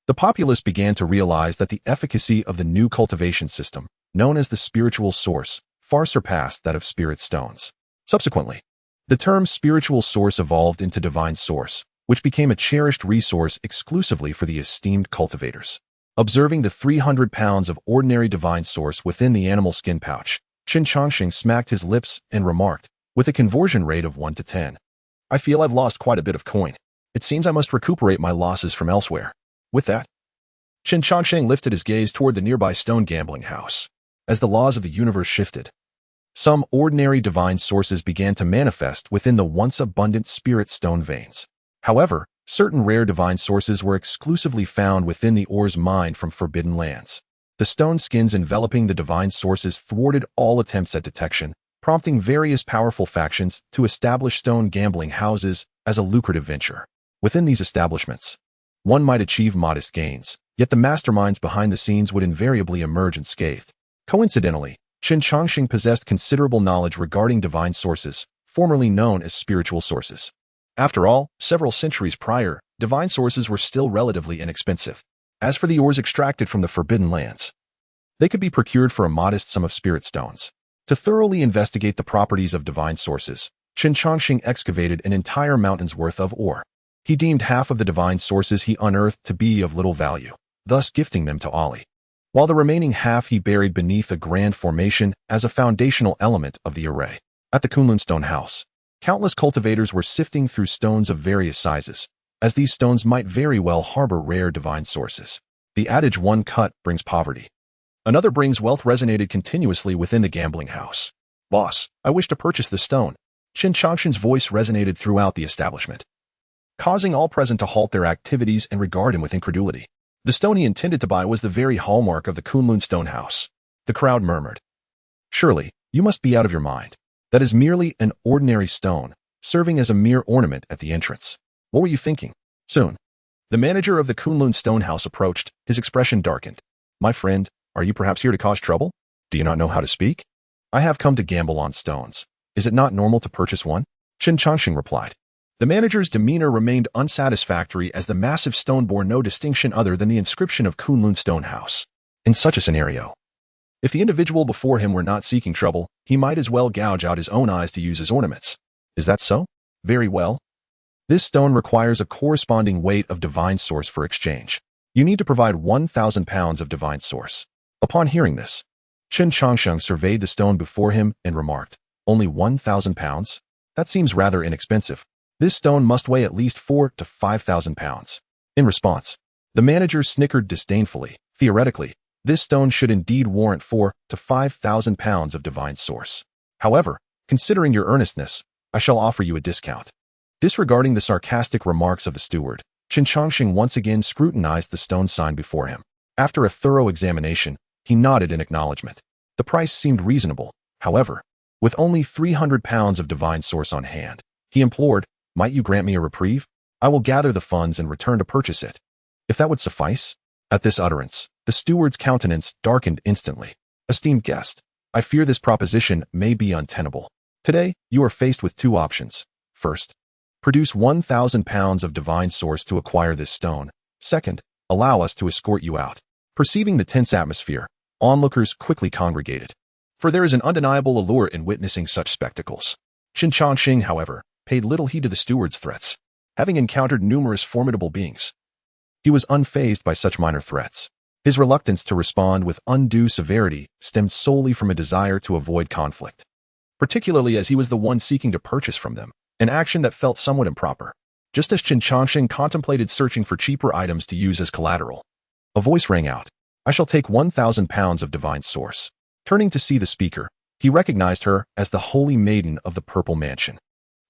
the populace began to realize that the efficacy of the new cultivation system, known as the spiritual source, far surpassed that of spirit stones. Subsequently, the term spiritual source evolved into divine source, which became a cherished resource exclusively for the esteemed cultivators. Observing the 300 pounds of ordinary divine source within the animal skin pouch, Chen Changsheng smacked his lips and remarked, with a conversion rate of 1 to 10. I feel I've lost quite a bit of coin. It seems I must recuperate my losses from elsewhere. With that, Chen Changsheng lifted his gaze toward the nearby stone gambling house. As the laws of the universe shifted, some ordinary divine sources began to manifest within the once abundant spirit stone veins. However, certain rare divine sources were exclusively found within the ore's mine from forbidden lands. The stone skins enveloping the divine sources thwarted all attempts at detection, prompting various powerful factions to establish stone gambling houses as a lucrative venture. Within these establishments, one might achieve modest gains, yet the masterminds behind the scenes would invariably emerge unscathed. Coincidentally, Chen Changsheng possessed considerable knowledge regarding divine sources, formerly known as spiritual sources. After all, several centuries prior, divine sources were still relatively inexpensive. As for the ores extracted from the forbidden lands, they could be procured for a modest sum of spirit stones. To thoroughly investigate the properties of divine sources, Chen Changsheng excavated an entire mountain's worth of ore. He deemed half of the divine sources he unearthed to be of little value, thus gifting them to Ali, while the remaining half he buried beneath a grand formation as a foundational element of the array. At the Kunlun stone house, countless cultivators were sifting through stones of various sizes, as these stones might very well harbor rare divine sources. The adage "one cut brings poverty" Another brings wealth resonated continuously within the gambling house. Boss, I wish to purchase this stone. Chen Changsheng's voice resonated throughout the establishment, causing all present to halt their activities and regard him with incredulity. The stone he intended to buy was the very hallmark of the Kunlun stone house. The crowd murmured, "Surely, you must be out of your mind. That is merely an ordinary stone, serving as a mere ornament at the entrance. What were you thinking?" Soon, the manager of the Kunlun stone house approached, his expression darkened. "My friend, are you perhaps here to cause trouble? Do you not know how to speak? I have come to gamble on stones. Is it not normal to purchase one?" Chen Changsheng replied. The manager's demeanor remained unsatisfactory as the massive stone bore no distinction other than the inscription of Kunlun Stone House. In such a scenario, if the individual before him were not seeking trouble, he might as well gouge out his own eyes to use as ornaments. Is that so? Very well. This stone requires a corresponding weight of divine source for exchange. You need to provide 1,000 pounds of divine source. Upon hearing this, Chen Changsheng surveyed the stone before him and remarked, "Only 1,000 pounds? That seems rather inexpensive. This stone must weigh at least 4,000 to 5,000 pounds. In response, the manager snickered disdainfully. Theoretically, this stone should indeed warrant 4,000 to 5,000 pounds of divine source. However, considering your earnestness, I shall offer you a discount." Disregarding the sarcastic remarks of the steward, Chen Changsheng once again scrutinized the stone sign before him. After a thorough examination, he nodded in acknowledgement. The price seemed reasonable. However, with only 300 pounds of divine source on hand, he implored, "Might you grant me a reprieve? I will gather the funds and return to purchase it." If that would suffice? At this utterance, the steward's countenance darkened instantly. "Esteemed guest, I fear this proposition may be untenable. Today, you are faced with two options. First, produce 1,000 pounds of divine source to acquire this stone. Second, allow us to escort you out." Perceiving the tense atmosphere, onlookers quickly congregated, for there is an undeniable allure in witnessing such spectacles. Chen Changsheng, however, paid little heed to the steward's threats. Having encountered numerous formidable beings, he was unfazed by such minor threats. His reluctance to respond with undue severity stemmed solely from a desire to avoid conflict, particularly as he was the one seeking to purchase from them, an action that felt somewhat improper. Just as Chen Changsheng contemplated searching for cheaper items to use as collateral, a voice rang out, "I shall take 1,000 pounds of divine source." Turning to see the speaker, he recognized her as the Holy Maiden of the Purple Mansion.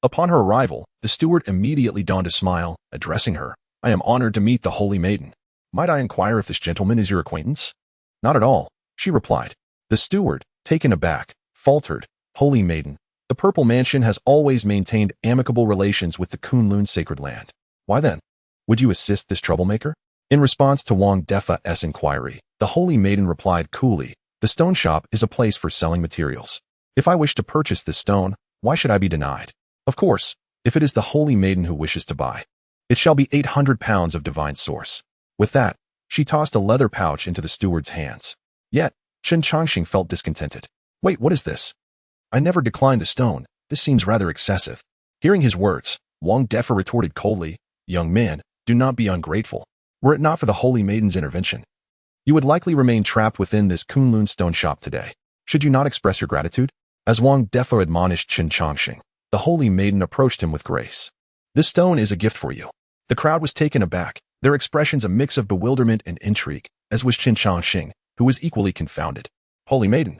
Upon her arrival, the steward immediately donned a smile, addressing her, "I am honored to meet the Holy Maiden. Might I inquire if this gentleman is your acquaintance?" "Not at all," she replied. The steward, taken aback, faltered, "Holy Maiden, the Purple Mansion has always maintained amicable relations with the Kunlun sacred land. Why then? Would you assist this troublemaker?" In response to Wang Defa's inquiry, the Holy Maiden replied coolly, "The stone shop is a place for selling materials. If I wish to purchase this stone, why should I be denied? Of course, if it is the Holy Maiden who wishes to buy, it shall be 800 pounds of divine source." With that, she tossed a leather pouch into the steward's hands. Yet, Chen Changsheng felt discontented. "Wait, what is this? I never declined the stone. This seems rather excessive." Hearing his words, Wang Defa retorted coldly, "Young man, do not be ungrateful. Were it not for the Holy Maiden's intervention, you would likely remain trapped within this Kunlun stone shop today. Should you not express your gratitude?" As Wang Defa admonished Chen Changsheng, the Holy Maiden approached him with grace. "This stone is a gift for you." The crowd was taken aback, their expressions a mix of bewilderment and intrigue, as was Chen Changsheng, who was equally confounded. "Holy Maiden,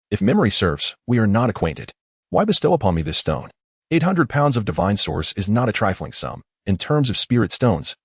if memory serves, we are not acquainted. Why bestow upon me this stone? 800 pounds of divine source is not a trifling sum. In terms of spirit stones,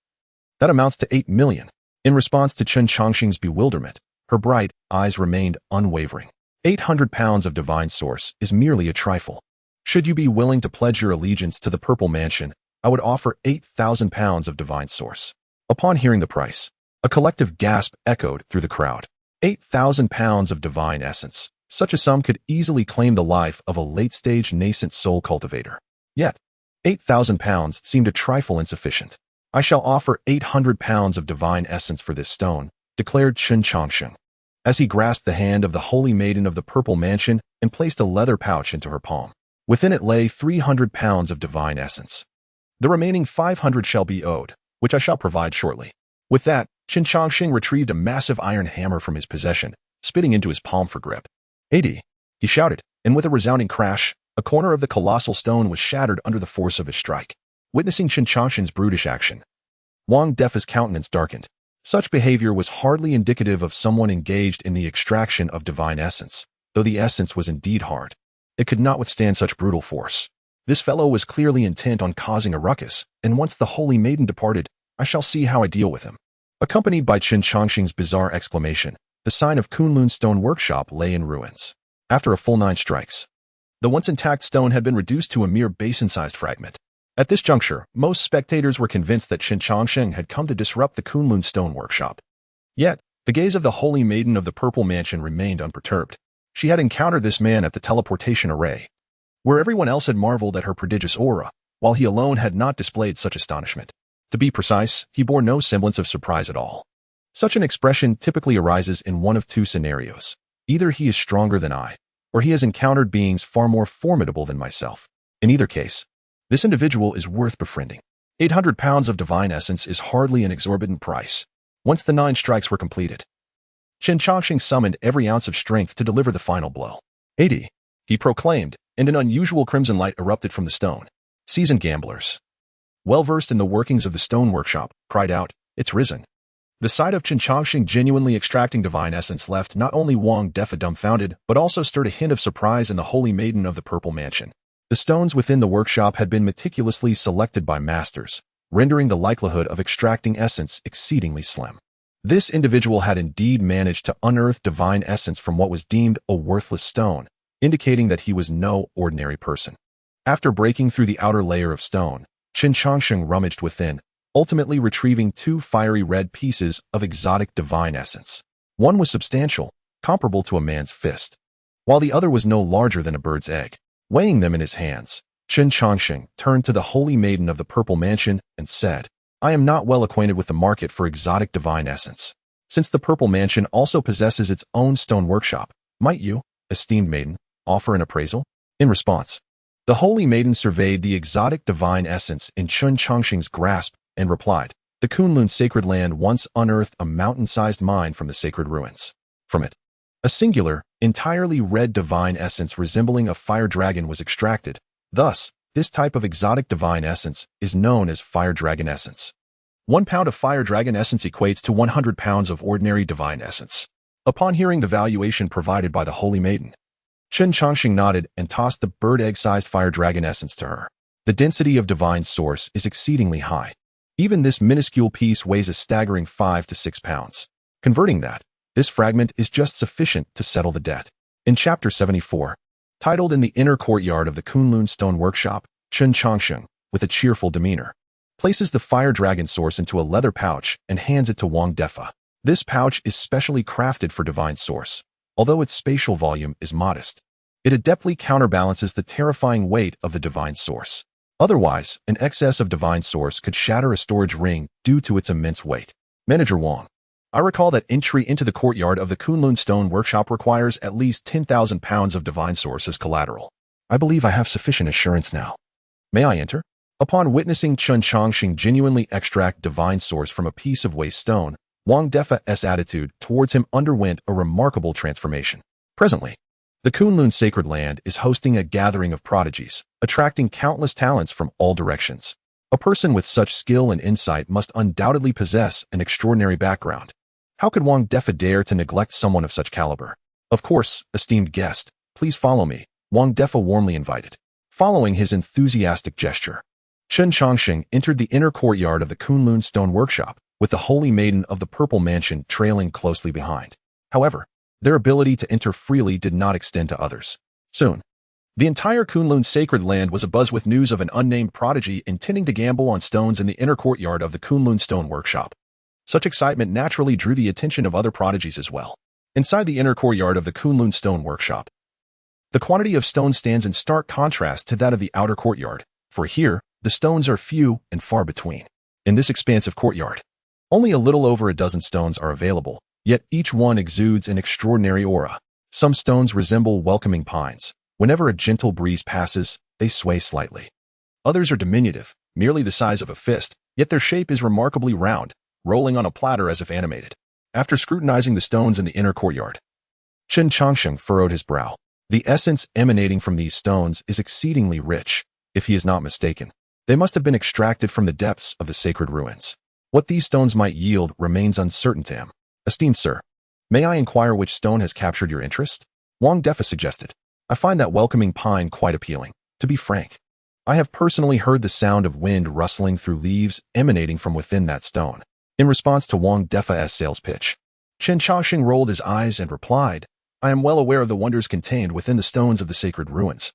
that amounts to 8 million. In response to Chen Changsheng's bewilderment, her bright eyes remained unwavering. 800 pounds of divine source is merely a trifle. Should you be willing to pledge your allegiance to the Purple Mansion, I would offer 8,000 pounds of divine source. Upon hearing the price, a collective gasp echoed through the crowd. 8,000 pounds of divine essence. Such a sum could easily claim the life of a late-stage nascent soul cultivator. Yet, 8,000 pounds seemed a trifle insufficient. I shall offer 800 pounds of divine essence for this stone, declared Chen Changsheng, as he grasped the hand of the Holy Maiden of the Purple Mansion and placed a leather pouch into her palm. Within it lay 300 pounds of divine essence. The remaining 500 shall be owed, which I shall provide shortly. With that, Chen Changsheng retrieved a massive iron hammer from his possession, spitting into his palm for grip. 80, he shouted, and with a resounding crash, a corner of the colossal stone was shattered under the force of his strike. Witnessing Chen Changsheng's brutish action, Wang Defa's countenance darkened. Such behavior was hardly indicative of someone engaged in the extraction of divine essence, though the essence was indeed hard. It could not withstand such brutal force. This fellow was clearly intent on causing a ruckus, and once the holy maiden departed, I shall see how I deal with him. Accompanied by Chen Changsheng's bizarre exclamation, the sign of Kunlun Stone Workshop lay in ruins. After a full 9 strikes, the once intact stone had been reduced to a mere basin-sized fragment. At this juncture, most spectators were convinced that Chen Changsheng had come to disrupt the Kunlun Stone Workshop. Yet, the gaze of the holy maiden of the Purple Mansion remained unperturbed. She had encountered this man at the teleportation array, where everyone else had marveled at her prodigious aura, while he alone had not displayed such astonishment. To be precise, he bore no semblance of surprise at all. Such an expression typically arises in one of 2 scenarios. Either he is stronger than I, or he has encountered beings far more formidable than myself. In either case, this individual is worth befriending. 800 pounds of divine essence is hardly an exorbitant price. Once the 9 strikes were completed, Chen Changsheng summoned every ounce of strength to deliver the final blow. 80, he proclaimed, and an unusual crimson light erupted from the stone. Seasoned gamblers, well-versed in the workings of the stone workshop, cried out, "It's risen." The sight of Chen Changsheng genuinely extracting divine essence left not only Wang Defa dumbfounded, but also stirred a hint of surprise in the holy maiden of the Purple Mansion. The stones within the workshop had been meticulously selected by masters, rendering the likelihood of extracting essence exceedingly slim. This individual had indeed managed to unearth divine essence from what was deemed a worthless stone, indicating that he was no ordinary person. After breaking through the outer layer of stone, Chen Changsheng rummaged within, ultimately retrieving 2 fiery red pieces of exotic divine essence. One was substantial, comparable to a man's fist, while the other was no larger than a bird's egg. Weighing them in his hands, Chen Changsheng turned to the holy maiden of the Purple Mansion and said, "I am not well acquainted with the market for exotic divine essence. Since the Purple Mansion also possesses its own stone workshop, might you, esteemed maiden, offer an appraisal?" In response, the holy maiden surveyed the exotic divine essence in Chen Changsheng's grasp and replied, "The Kunlun sacred land once unearthed a mountain-sized mine from the sacred ruins. From it, a singular, entirely red divine essence resembling a fire dragon was extracted. Thus, this type of exotic divine essence is known as fire dragon essence. 1 pound of fire dragon essence equates to 100 pounds of ordinary divine essence." Upon hearing the valuation provided by the holy maiden, Chen Changsheng nodded and tossed the bird egg-sized fire dragon essence to her. The density of divine source is exceedingly high. Even this minuscule piece weighs a staggering 5 to 6 pounds. Converting that, this fragment is just sufficient to settle the debt. In Chapter 74, titled In the Inner Courtyard of the Kunlun Stone Workshop, Chen Changsheng, with a cheerful demeanor, places the fire dragon source into a leather pouch and hands it to Wang Defa. This pouch is specially crafted for divine source. Although its spatial volume is modest, it adeptly counterbalances the terrifying weight of the divine source. Otherwise, an excess of divine source could shatter a storage ring due to its immense weight. Manager Wang, I recall that entry into the courtyard of the Kunlun Stone Workshop requires at least 10,000 pounds of divine source as collateral. I believe I have sufficient assurance now. May I enter? Upon witnessing Chen Changsheng genuinely extract divine source from a piece of waste stone, Wang Defa's attitude towards him underwent a remarkable transformation. Presently, the Kunlun Sacred Land is hosting a gathering of prodigies, attracting countless talents from all directions. A person with such skill and insight must undoubtedly possess an extraordinary background. How could Wang Defa dare to neglect someone of such caliber? Of course, esteemed guest, please follow me, Wang Defa warmly invited. Following his enthusiastic gesture, Chen Changsheng entered the inner courtyard of the Kunlun Stone Workshop, with the holy maiden of the Purple Mansion trailing closely behind. However, their ability to enter freely did not extend to others. Soon, the entire Kunlun Sacred Land was abuzz with news of an unnamed prodigy intending to gamble on stones in the inner courtyard of the Kunlun Stone Workshop. Such excitement naturally drew the attention of other prodigies as well. Inside the inner courtyard of the Kunlun Stone Workshop, the quantity of stone stands in stark contrast to that of the outer courtyard, for here, the stones are few and far between. In this expansive courtyard, only a little over a dozen stones are available, yet each one exudes an extraordinary aura. Some stones resemble welcoming pines. Whenever a gentle breeze passes, they sway slightly. Others are diminutive, merely the size of a fist, yet their shape is remarkably round, rolling on a platter as if animated. After scrutinizing the stones in the inner courtyard, Chen Changsheng furrowed his brow. The essence emanating from these stones is exceedingly rich. If he is not mistaken, they must have been extracted from the depths of the sacred ruins. What these stones might yield remains uncertain to him. Esteemed sir, may I inquire which stone has captured your interest? Wang Defa suggested. I find that welcoming pine quite appealing. To be frank, I have personally heard the sound of wind rustling through leaves emanating from within that stone. In response to Wang Defa's sales pitch, Chen Changsheng rolled his eyes and replied, I am well aware of the wonders contained within the stones of the sacred ruins.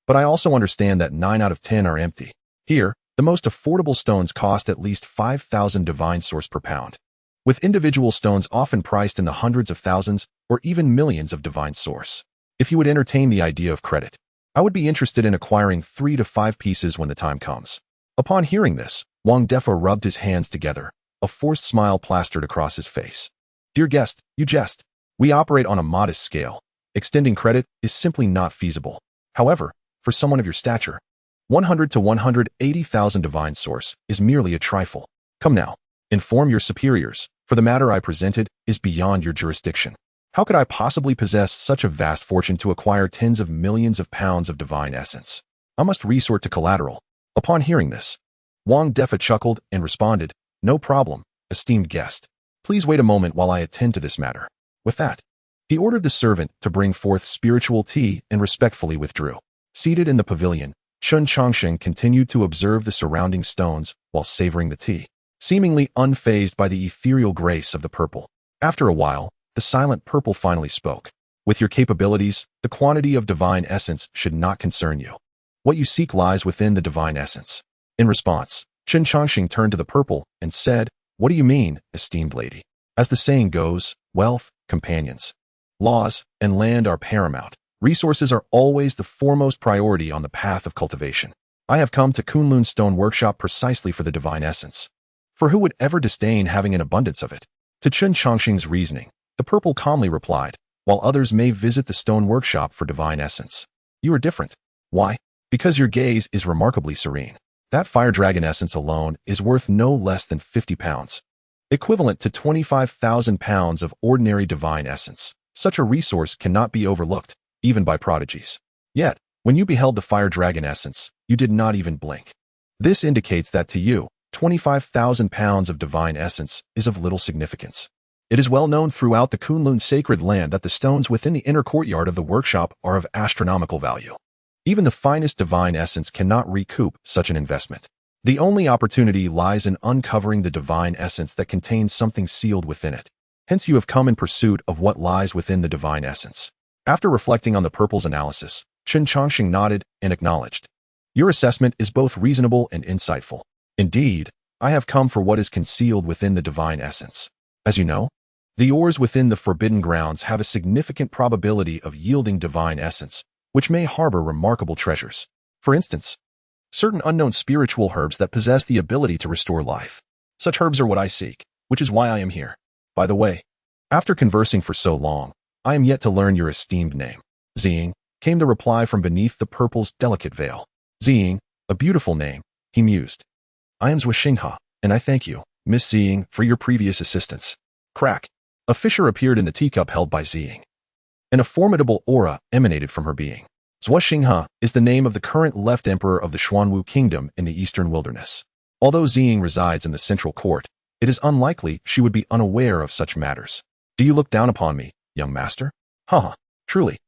But I also understand that 9 out of 10 are empty. Here, the most affordable stones cost at least 5,000 divine source per pound, with individual stones often priced in the hundreds of thousands or even millions of divine source. If you would entertain the idea of credit, I would be interested in acquiring 3 to 5 pieces when the time comes. Upon hearing this, Wang Defa rubbed his hands together, a forced smile plastered across his face. Dear guest, you jest. We operate on a modest scale. Extending credit is simply not feasible. However, for someone of your stature, 100 to 180,000 divine source is merely a trifle. Come now, inform your superiors, for the matter I presented is beyond your jurisdiction. How could I possibly possess such a vast fortune to acquire tens of millions of pounds of divine essence? I must resort to collateral. Upon hearing this, Wang Defa chuckled and responded, No problem, esteemed guest. Please wait a moment while I attend to this matter. With that, he ordered the servant to bring forth spiritual tea and respectfully withdrew. Seated in the pavilion, Chen Changsheng continued to observe the surrounding stones while savoring the tea, seemingly unfazed by the ethereal grace of the purple. After a while, the silent purple finally spoke. With your capabilities, the quantity of divine essence should not concern you. What you seek lies within the divine essence. In response, Chen Changsheng turned to the purple and said, What do you mean, esteemed lady? As the saying goes, wealth, companions, laws, and land are paramount. Resources are always the foremost priority on the path of cultivation. I have come to Kunlun Stone Workshop precisely for the divine essence. For who would ever disdain having an abundance of it? To Chen Changsheng's reasoning, the purple calmly replied, while others may visit the stone workshop for divine essence. You are different. Why? Because your gaze is remarkably serene. That fire dragon essence alone is worth no less than 50 pounds, equivalent to 25,000 pounds of ordinary divine essence. Such a resource cannot be overlooked, even by prodigies. Yet, when you beheld the fire dragon essence, you did not even blink. This indicates that to you, 25,000 pounds of divine essence is of little significance. It is well known throughout the Kunlun sacred land that the stones within the inner courtyard of the workshop are of astronomical value. Even the finest divine essence cannot recoup such an investment. The only opportunity lies in uncovering the divine essence that contains something sealed within it. Hence you have come in pursuit of what lies within the divine essence. After reflecting on the purple's analysis, Chen Changsheng nodded and acknowledged. Your assessment is both reasonable and insightful. Indeed, I have come for what is concealed within the divine essence. As you know, the ores within the forbidden grounds have a significant probability of yielding divine essence, which may harbor remarkable treasures. For instance, certain unknown spiritual herbs that possess the ability to restore life. Such herbs are what I seek, which is why I am here. By the way, after conversing for so long, I am yet to learn your esteemed name. Xiang, came the reply from beneath the purple's delicate veil. Xiang, a beautiful name, he mused. I am Xinha, and I thank you, Miss Xiang, for your previous assistance. Crack. A fissure appeared in the teacup held by Xiang, and a formidable aura emanated from her being. Xinha is the name of the current left emperor of the Xuanwu Kingdom in the eastern wilderness. Although Xiang resides in the central court, it is unlikely she would be unaware of such matters. Do you look down upon me, young master? Haha, truly.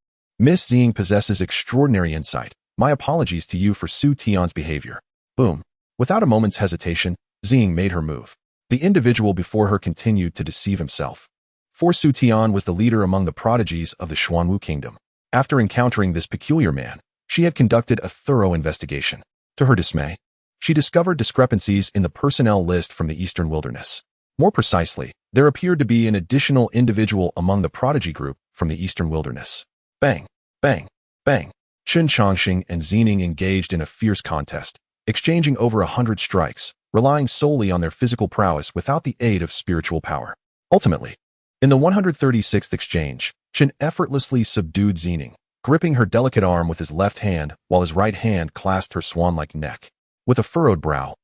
Miss Xiang possesses extraordinary insight. My apologies to you for Su Tian's behavior. Boom. Without a moment's hesitation, Xiang made her move. The individual before her continued to deceive himself. For Su Tian was the leader among the prodigies of the Xuanwu Kingdom. After encountering this peculiar man, she had conducted a thorough investigation. To her dismay, she discovered discrepancies in the personnel list from the eastern wilderness. More precisely, there appeared to be an additional individual among the prodigy group from the eastern wilderness. Bang, bang, bang. Chen Changsheng and Xining engaged in a fierce contest, exchanging over 100 strikes, relying solely on their physical prowess without the aid of spiritual power. Ultimately, in the 136th exchange, Chen effortlessly subdued Xining, gripping her delicate arm with his left hand while his right hand clasped her swan-like neck. With a furrowed brow,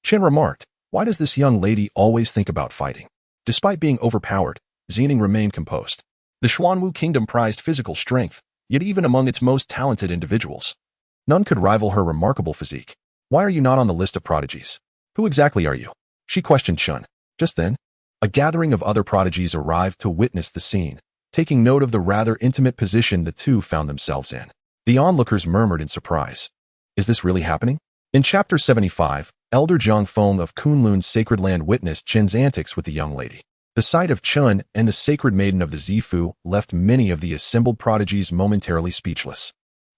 Chen remarked, Why does this young lady always think about fighting? Despite being overpowered, Xining remained composed. The Xuanwu Kingdom prized physical strength, yet even among its most talented individuals, none could rival her remarkable physique. Why are you not on the list of prodigies? Who exactly are you? She questioned Chen. Just then, a gathering of other prodigies arrived to witness the scene, taking note of the rather intimate position the two found themselves in. The onlookers murmured in surprise. Is this really happening? In Chapter 75, Elder Zhang Feng of Kunlun's sacred land witnessed Chen's antics with the young lady. The sight of Chen and the sacred maiden of the Zifu left many of the assembled prodigies momentarily speechless.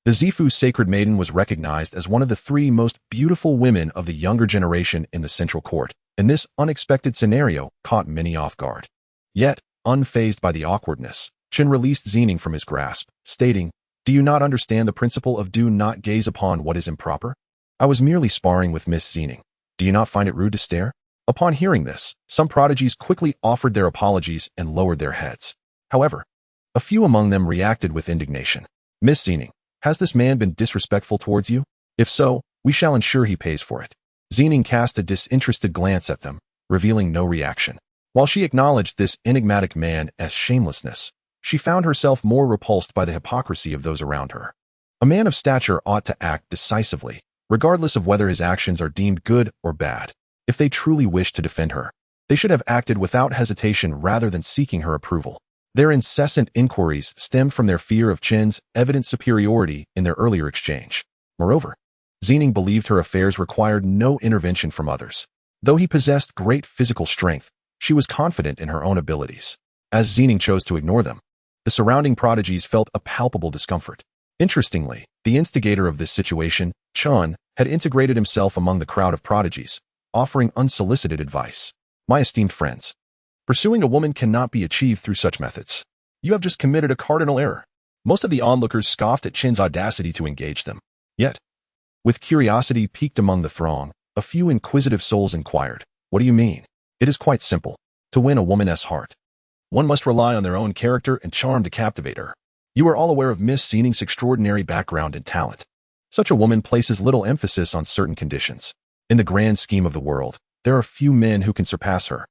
The Zifu sacred maiden was recognized as one of the three most beautiful women of the younger generation in the central court, and this unexpected scenario caught many off guard. Yet, unfazed by the awkwardness, Chen released Xianxia from his grasp, stating, "Do you not understand the principle of do not gaze upon what is improper? I was merely sparring with Miss Xianxia. Do you not find it rude to stare?" Upon hearing this, some prodigies quickly offered their apologies and lowered their heads. However, a few among them reacted with indignation. "Miss Xianxia, has this man been disrespectful towards you? If so, we shall ensure he pays for it." Xianxia cast a disinterested glance at them, revealing no reaction. While she acknowledged this enigmatic man as shamelessness, she found herself more repulsed by the hypocrisy of those around her. A man of stature ought to act decisively, regardless of whether his actions are deemed good or bad. If they truly wish to defend her, they should have acted without hesitation rather than seeking her approval. Their incessant inquiries stemmed from their fear of Chen's evident superiority in their earlier exchange. Moreover, Xianxia believed her affairs required no intervention from others. Though he possessed great physical strength, she was confident in her own abilities. As Xianxia chose to ignore them, the surrounding prodigies felt a palpable discomfort. Interestingly, the instigator of this situation, Chen, had integrated himself among the crowd of prodigies, offering unsolicited advice. "My esteemed friends, pursuing a woman cannot be achieved through such methods. You have just committed a cardinal error." Most of the onlookers scoffed at Chen's audacity to engage them. Yet, with curiosity piqued among the throng, a few inquisitive souls inquired, "What do you mean?" "It is quite simple. To win a woman's heart, one must rely on their own character and charm to captivate her. You are all aware of Miss Xianxia's extraordinary background and talent. Such a woman places little emphasis on certain conditions. In the grand scheme of the world, there are few men who can surpass her,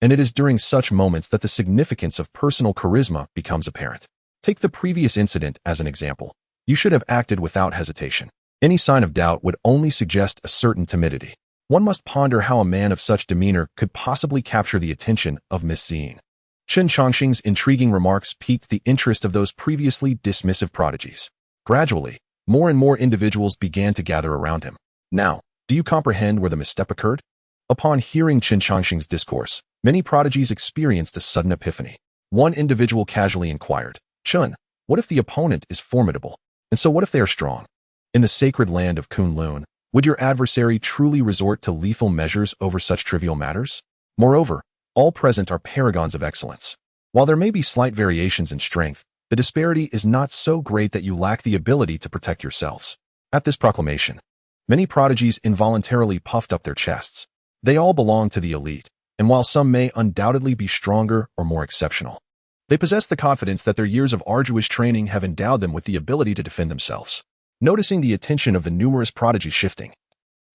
and it is during such moments that the significance of personal charisma becomes apparent. Take the previous incident as an example. You should have acted without hesitation. Any sign of doubt would only suggest a certain timidity. One must ponder how a man of such demeanor could possibly capture the attention of Miss Xianxia." Chen Changsheng's intriguing remarks piqued the interest of those previously dismissive prodigies. Gradually, more and more individuals began to gather around him. "Now, do you comprehend where the misstep occurred?" Upon hearing Chen Changsheng's discourse, many prodigies experienced a sudden epiphany. One individual casually inquired, "Chen, what if the opponent is formidable? And so what if they are strong? In the sacred land of Kunlun, would your adversary truly resort to lethal measures over such trivial matters? Moreover, all present are paragons of excellence. While there may be slight variations in strength, the disparity is not so great that you lack the ability to protect yourselves." At this proclamation, many prodigies involuntarily puffed up their chests. They all belong to the elite, and while some may undoubtedly be stronger or more exceptional, they possess the confidence that their years of arduous training have endowed them with the ability to defend themselves. Noticing the attention of the numerous prodigies shifting,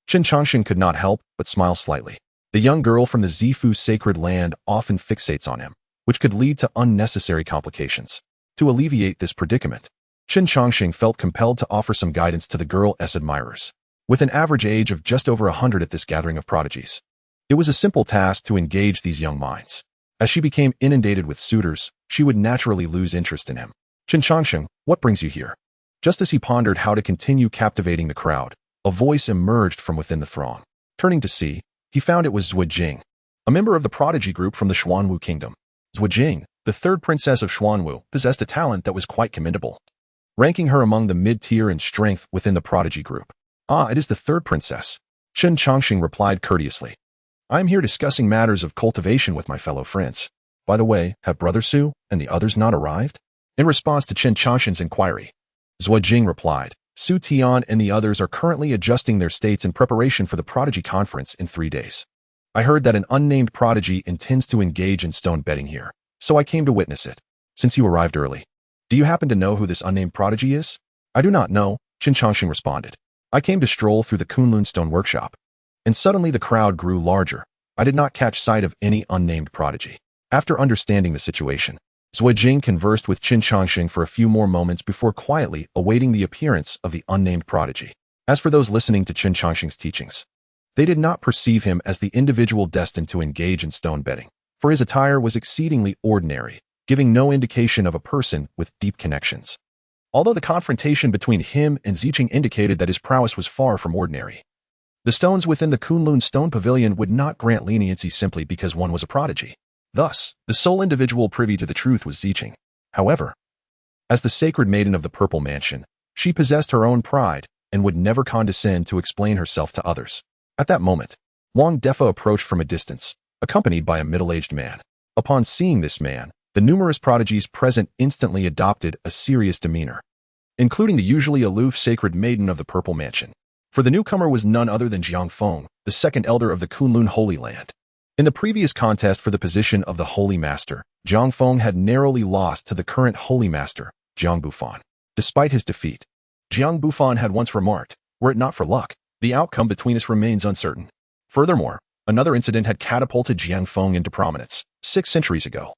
Chen Changsheng could not help but smile slightly. The young girl from the Zifu sacred land often fixates on him, which could lead to unnecessary complications. To alleviate this predicament, Chen Changsheng felt compelled to offer some guidance to the girl's admirers. With an average age of just over 100 at this gathering of prodigies, it was a simple task to engage these young minds. As she became inundated with suitors, she would naturally lose interest in him. "Chen Changsheng, what brings you here?" Just as he pondered how to continue captivating the crowd, a voice emerged from within the throng. Turning to see, he found it was Zhuojing, a member of the prodigy group from the Xuanwu kingdom. Zhuojing, the third princess of Xuanwu, possessed a talent that was quite commendable, ranking her among the mid-tier in strength within the prodigy group. "Ah, it is the third princess," Chen Changsheng replied courteously. "I am here discussing matters of cultivation with my fellow friends. By the way, have Brother Su and the others not arrived?" In response to Chen Changsheng's inquiry, Zhuojing replied, "Su Tian and the others are currently adjusting their states in preparation for the Prodigy Conference in 3 days. I heard that an unnamed prodigy intends to engage in stone betting here, so I came to witness it. Since you arrived early, do you happen to know who this unnamed prodigy is?" "I do not know," Chen Changsheng responded. "I came to stroll through the Kunlun stone workshop, and suddenly the crowd grew larger. I did not catch sight of any unnamed prodigy." After understanding the situation, Zhuojing conversed with Chen Changsheng for a few more moments before quietly awaiting the appearance of the unnamed prodigy. As for those listening to Chen Changsheng's teachings, They did not perceive him as the individual destined to engage in stone betting, for his attire was exceedingly ordinary, giving no indication of a person with deep connections. Although the confrontation between him and Zicheng indicated that his prowess was far from ordinary. The stones within the Kunlun Stone Pavilion would not grant leniency simply because one was a prodigy. Thus, the sole individual privy to the truth was Zicheng. However, as the sacred maiden of the Purple Mansion, she possessed her own pride and would never condescend to explain herself to others. At that moment, Wang Defa approached from a distance, accompanied by a middle-aged man. Upon seeing this man, the numerous prodigies present instantly adopted a serious demeanor, including the usually aloof sacred maiden of the Purple Mansion. For the newcomer was none other than Jiang Feng, the second elder of the Kunlun Holy Land. In the previous contest for the position of the Holy Master, Jiang Feng had narrowly lost to the current Holy Master, Jiang Bufan. Despite his defeat, Jiang Bufan had once remarked, "Were it not for luck, the outcome between us remains uncertain." Furthermore, another incident had catapulted Jiang Feng into prominence 6 centuries ago.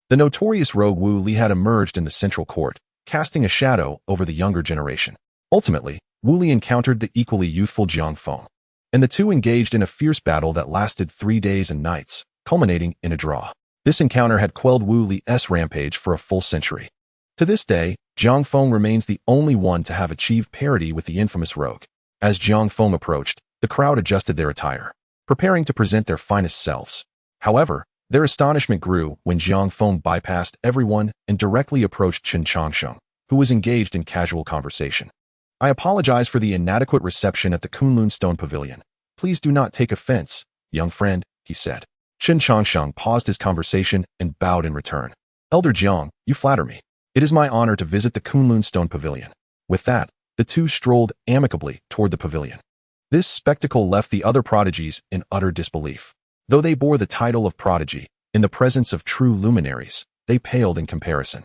The notorious rogue Wu Li had emerged in the central court, casting a shadow over the younger generation. Ultimately, Wu Li encountered the equally youthful Jiang Feng, and the two engaged in a fierce battle that lasted 3 days and nights, culminating in a draw. This encounter had quelled Wu Li's rampage for a full century. To this day, Jiang Feng remains the only one to have achieved parity with the infamous rogue. As Jiang Feng approached, the crowd adjusted their attire, preparing to present their finest selves. However, their astonishment grew when Jiang Feng bypassed everyone and directly approached Chen Changsheng, who was engaged in casual conversation. "I apologize for the inadequate reception at the Kunlun Stone Pavilion. Please do not take offense, young friend," he said. Chen Changsheng paused his conversation and bowed in return. "Elder Jiang, you flatter me. It is my honor to visit the Kunlun Stone Pavilion." With that, the two strolled amicably toward the pavilion. This spectacle left the other prodigies in utter disbelief. Though they bore the title of prodigy, in the presence of true luminaries, they paled in comparison.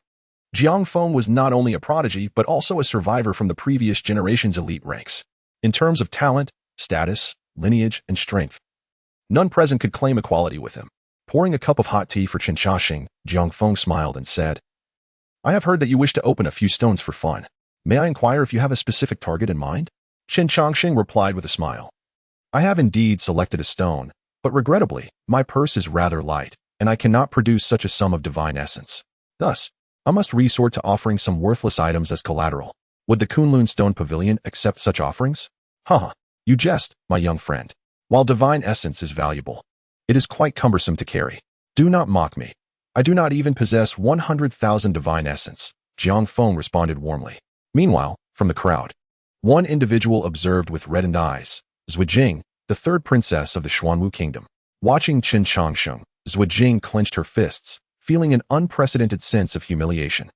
Jiang Feng was not only a prodigy but also a survivor from the previous generation's elite ranks. In terms of talent, status, lineage, and strength, none present could claim equality with him. Pouring a cup of hot tea for Chen Changsheng, Jiang Feng smiled and said, "I have heard that you wish to open a few stones for fun. May I inquire if you have a specific target in mind?" Chen Changsheng replied with a smile. "I have indeed selected a stone, but regrettably, my purse is rather light, and I cannot produce such a sum of divine essence. Thus, I must resort to offering some worthless items as collateral. Would the Kunlun Stone Pavilion accept such offerings?" "Haha, you jest, my young friend. While divine essence is valuable, it is quite cumbersome to carry. Do not mock me. I do not even possess 100,000 divine essence," Jiang Feng responded warmly. Meanwhile, from the crowd, one individual observed with reddened eyes, Zhuijing, the third princess of the Xuanwu Kingdom. Watching Chen Changsheng, Zhuijing clenched her fists, feeling an unprecedented sense of humiliation.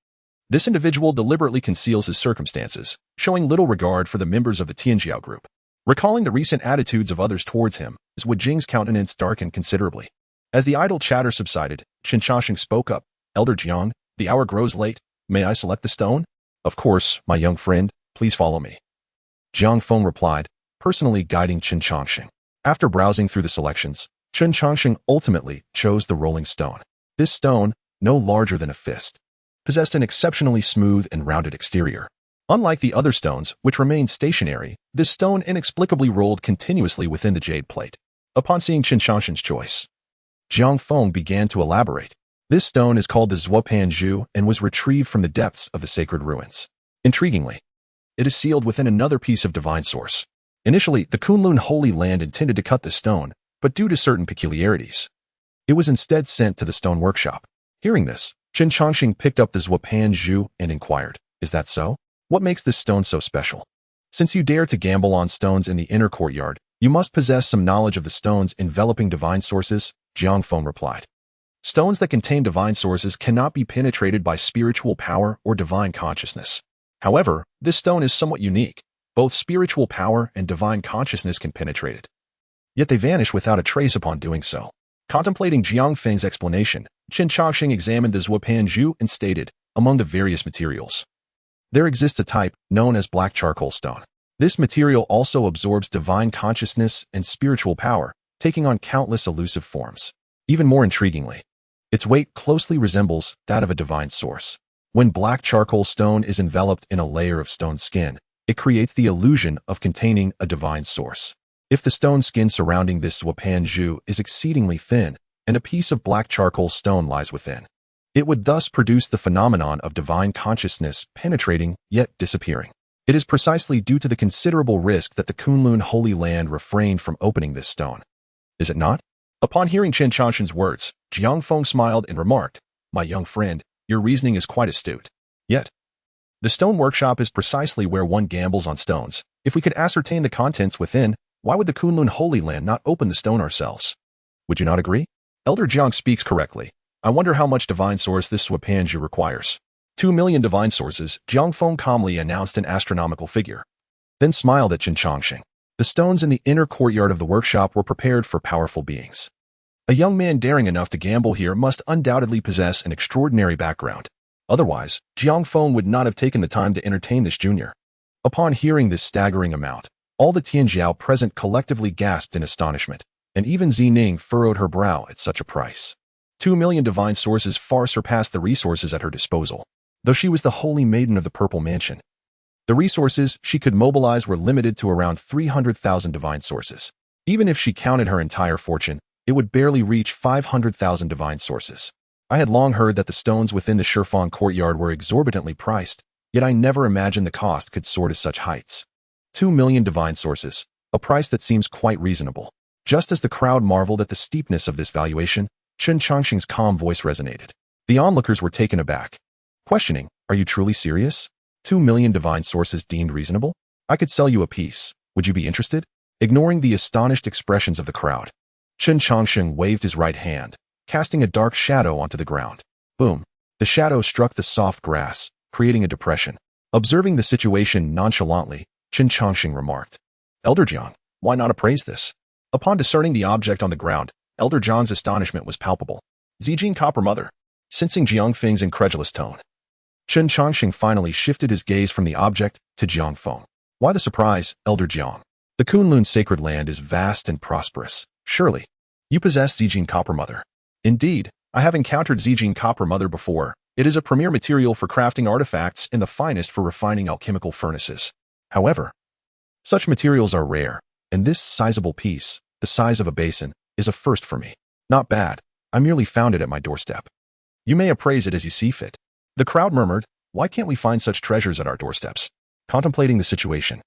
This individual deliberately conceals his circumstances, showing little regard for the members of the Tianjiao group. Recalling the recent attitudes of others towards him, Zhuijing's countenance darkened considerably. As the idle chatter subsided, Chen Changsheng spoke up, "Elder Jiang, the hour grows late. May I select the stone?" "Of course, my young friend, please follow me," Jiang Feng replied, personally guiding Chen Changsheng. After browsing through the selections, Chen Changsheng ultimately chose the rolling stone. This stone, no larger than a fist, possessed an exceptionally smooth and rounded exterior. Unlike the other stones, which remained stationary, this stone inexplicably rolled continuously within the jade plate. Upon seeing Chen Changsheng's choice, Jiang Feng began to elaborate. This stone is called the Zuopanju and was retrieved from the depths of the sacred ruins. Intriguingly, it is sealed within another piece of divine source. Initially, the Kunlun Holy Land intended to cut the stone, but due to certain peculiarities, it was instead sent to the stone workshop. Hearing this, Chen Changsheng picked up the Zuopanju and inquired, "Is that so? What makes this stone so special? Since you dare to gamble on stones in the inner courtyard, you must possess some knowledge of the stones enveloping divine sources," Jiang Feng replied. "Stones that contain divine sources cannot be penetrated by spiritual power or divine consciousness. However, this stone is somewhat unique. Both spiritual power and divine consciousness can penetrate it. Yet they vanish without a trace upon doing so." Contemplating Jiang Feng's explanation, Chen Changsheng examined the Zuopanju and stated, "Among the various materials, there exists a type known as black charcoal stone. This material also absorbs divine consciousness and spiritual power, taking on countless elusive forms. Even more intriguingly, its weight closely resembles that of a divine source. When black charcoal stone is enveloped in a layer of stone skin, it creates the illusion of containing a divine source. If the stone skin surrounding this zhuopanzhu is exceedingly thin, and a piece of black charcoal stone lies within, it would thus produce the phenomenon of divine consciousness penetrating yet disappearing. It is precisely due to the considerable risk that the Kunlun Holy Land refrained from opening this stone. Is it not? Upon hearing Chen Changsheng's words, Jiang Feng smiled and remarked, "My young friend, your reasoning is quite astute. Yet, the stone workshop is precisely where one gambles on stones. If we could ascertain the contents within, why would the Kunlun Holy Land not open the stone ourselves? Would you not agree?" Elder Jiang speaks correctly. I wonder how much divine source this zhuopanzhu requires. 2 million divine sources, Jiang Feng calmly announced an astronomical figure, then smiled at Chen Changsheng. The stones in the inner courtyard of the workshop were prepared for powerful beings. A young man daring enough to gamble here must undoubtedly possess an extraordinary background. Otherwise, Jiang Feng would not have taken the time to entertain this junior. Upon hearing this staggering amount, all the Tianjiao present collectively gasped in astonishment, and even Zining furrowed her brow at such a price. 2 million divine sources far surpassed the resources at her disposal. Though she was the holy maiden of the Purple Mansion, the resources she could mobilize were limited to around 300,000 divine sources. Even if she counted her entire fortune, it would barely reach 500,000 divine sources. I had long heard that the stones within the Shifang courtyard were exorbitantly priced, yet I never imagined the cost could soar to such heights. 2 million divine sources, a price that seems quite reasonable. Just as the crowd marveled at the steepness of this valuation, Chen Changsheng's calm voice resonated. The onlookers were taken aback, questioning, "Are you truly serious? 2 million divine sources deemed reasonable? I could sell you a piece. Would you be interested?" Ignoring the astonished expressions of the crowd, Chen Changsheng waved his right hand, casting a dark shadow onto the ground. Boom! The shadow struck the soft grass, creating a depression. Observing the situation nonchalantly, Chen Changsheng remarked, "Elder Jiang, why not appraise this?" Upon discerning the object on the ground, Elder Jiang's astonishment was palpable. "Zijin Copper Mother." Sensing Jiang Feng's incredulous tone, Chen Changsheng finally shifted his gaze from the object to Jiang Feng. "Why the surprise, Elder Jiang? The Kunlun sacred land is vast and prosperous. Surely, you possess Zijin Copper Mother." "Indeed, I have encountered Zijin Copper Mother before. It is a premier material for crafting artifacts and the finest for refining alchemical furnaces. However, such materials are rare, and this sizable piece, the size of a basin, is a first for me. Not bad. I merely found it at my doorstep. You may appraise it as you see fit." The crowd murmured, "Why can't we find such treasures at our doorsteps?" Contemplating the situation,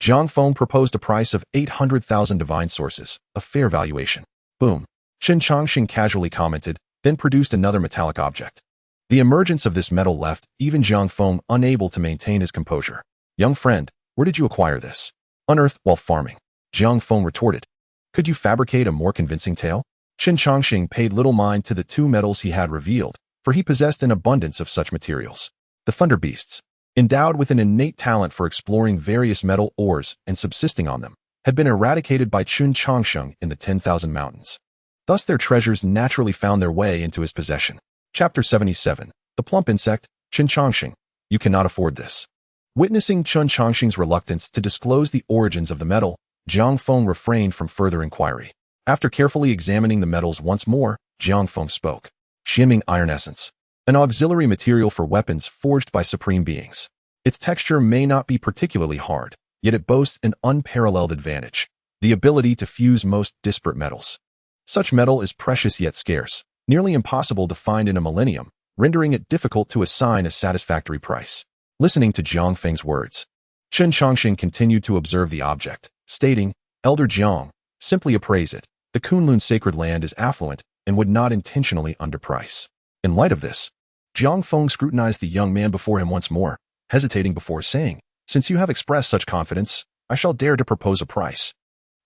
Jiang Feng proposed a price of 800,000 divine sources, a fair valuation. Boom! Chen Changsheng casually commented, then produced another metallic object. The emergence of this metal left even Jiang Feng unable to maintain his composure. "Young friend, where did you acquire this?" "Unearthed while farming," Jiang Feng retorted. "Could you fabricate a more convincing tale?" Chen Changsheng paid little mind to the two metals he had revealed, for he possessed an abundance of such materials. The Thunder Beasts, endowed with an innate talent for exploring various metal ores and subsisting on them, had been eradicated by Chen Changsheng in the 10,000 Mountains. Thus their treasures naturally found their way into his possession. Chapter 77. The Plump Insect. Chen Changsheng, you cannot afford this. Witnessing Chen Changsheng's reluctance to disclose the origins of the metal, Jiang Feng refrained from further inquiry. After carefully examining the metals once more, Jiang Feng spoke. "Xianming iron essence, an auxiliary material for weapons forged by supreme beings. Its texture may not be particularly hard, yet it boasts an unparalleled advantage, the ability to fuse most disparate metals. Such metal is precious yet scarce, nearly impossible to find in a millennium, rendering it difficult to assign a satisfactory price." Listening to Jiang Feng's words, Chen Changsheng continued to observe the object, stating, "Elder Jiang, simply appraise it. The Kunlun sacred land is affluent and would not intentionally underprice." In light of this, Jiang Feng scrutinized the young man before him once more, hesitating before saying, "Since you have expressed such confidence, I shall dare to propose a price.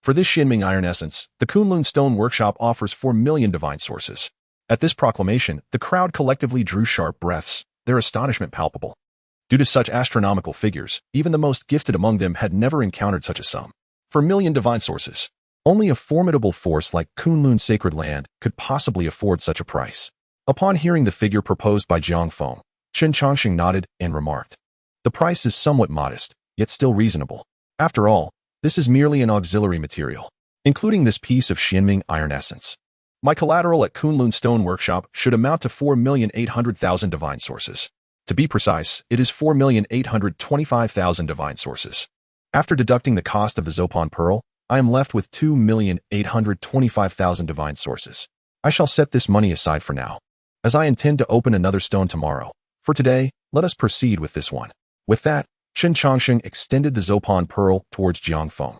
For this Xianming iron essence, the Kunlun Stone Workshop offers 4 million divine sources." At this proclamation, the crowd collectively drew sharp breaths, their astonishment palpable. Due to such astronomical figures, even the most gifted among them had never encountered such a sum. 4 million divine sources. Only a formidable force like Kunlun Sacred Land could possibly afford such a price. Upon hearing the figure proposed by Jiang Feng, Chen Changsheng nodded and remarked, "The price is somewhat modest, yet still reasonable. After all, this is merely an auxiliary material, including this piece of Xianming iron essence. My collateral at Kunlun Stone Workshop should amount to 4,800,000 divine sources. To be precise, it is 4,825,000 divine sources." After deducting the cost of the Zopan Pearl, I am left with 2,825,000 divine sources. I shall set this money aside for now, as I intend to open another stone tomorrow. For today, let us proceed with this one." With that, Chen Changsheng extended the Zopon pearl towards Jiang Feng.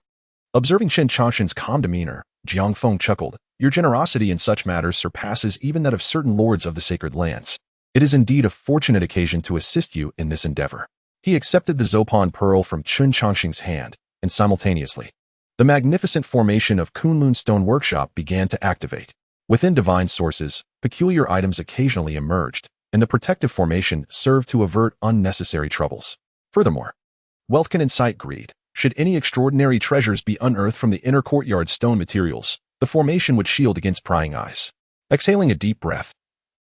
Observing Chen Changsheng's calm demeanor, Jiang Feng chuckled. "Your generosity in such matters surpasses even that of certain lords of the sacred lands. It is indeed a fortunate occasion to assist you in this endeavor." He accepted the Zopon pearl from Chen Changsheng's hand, and simultaneously, the magnificent formation of Kunlun Stone Workshop began to activate. Within divine sources, peculiar items occasionally emerged, and the protective formation served to avert unnecessary troubles. Furthermore, wealth can incite greed. Should any extraordinary treasures be unearthed from the inner courtyard stone materials, the formation would shield against prying eyes. Exhaling a deep breath,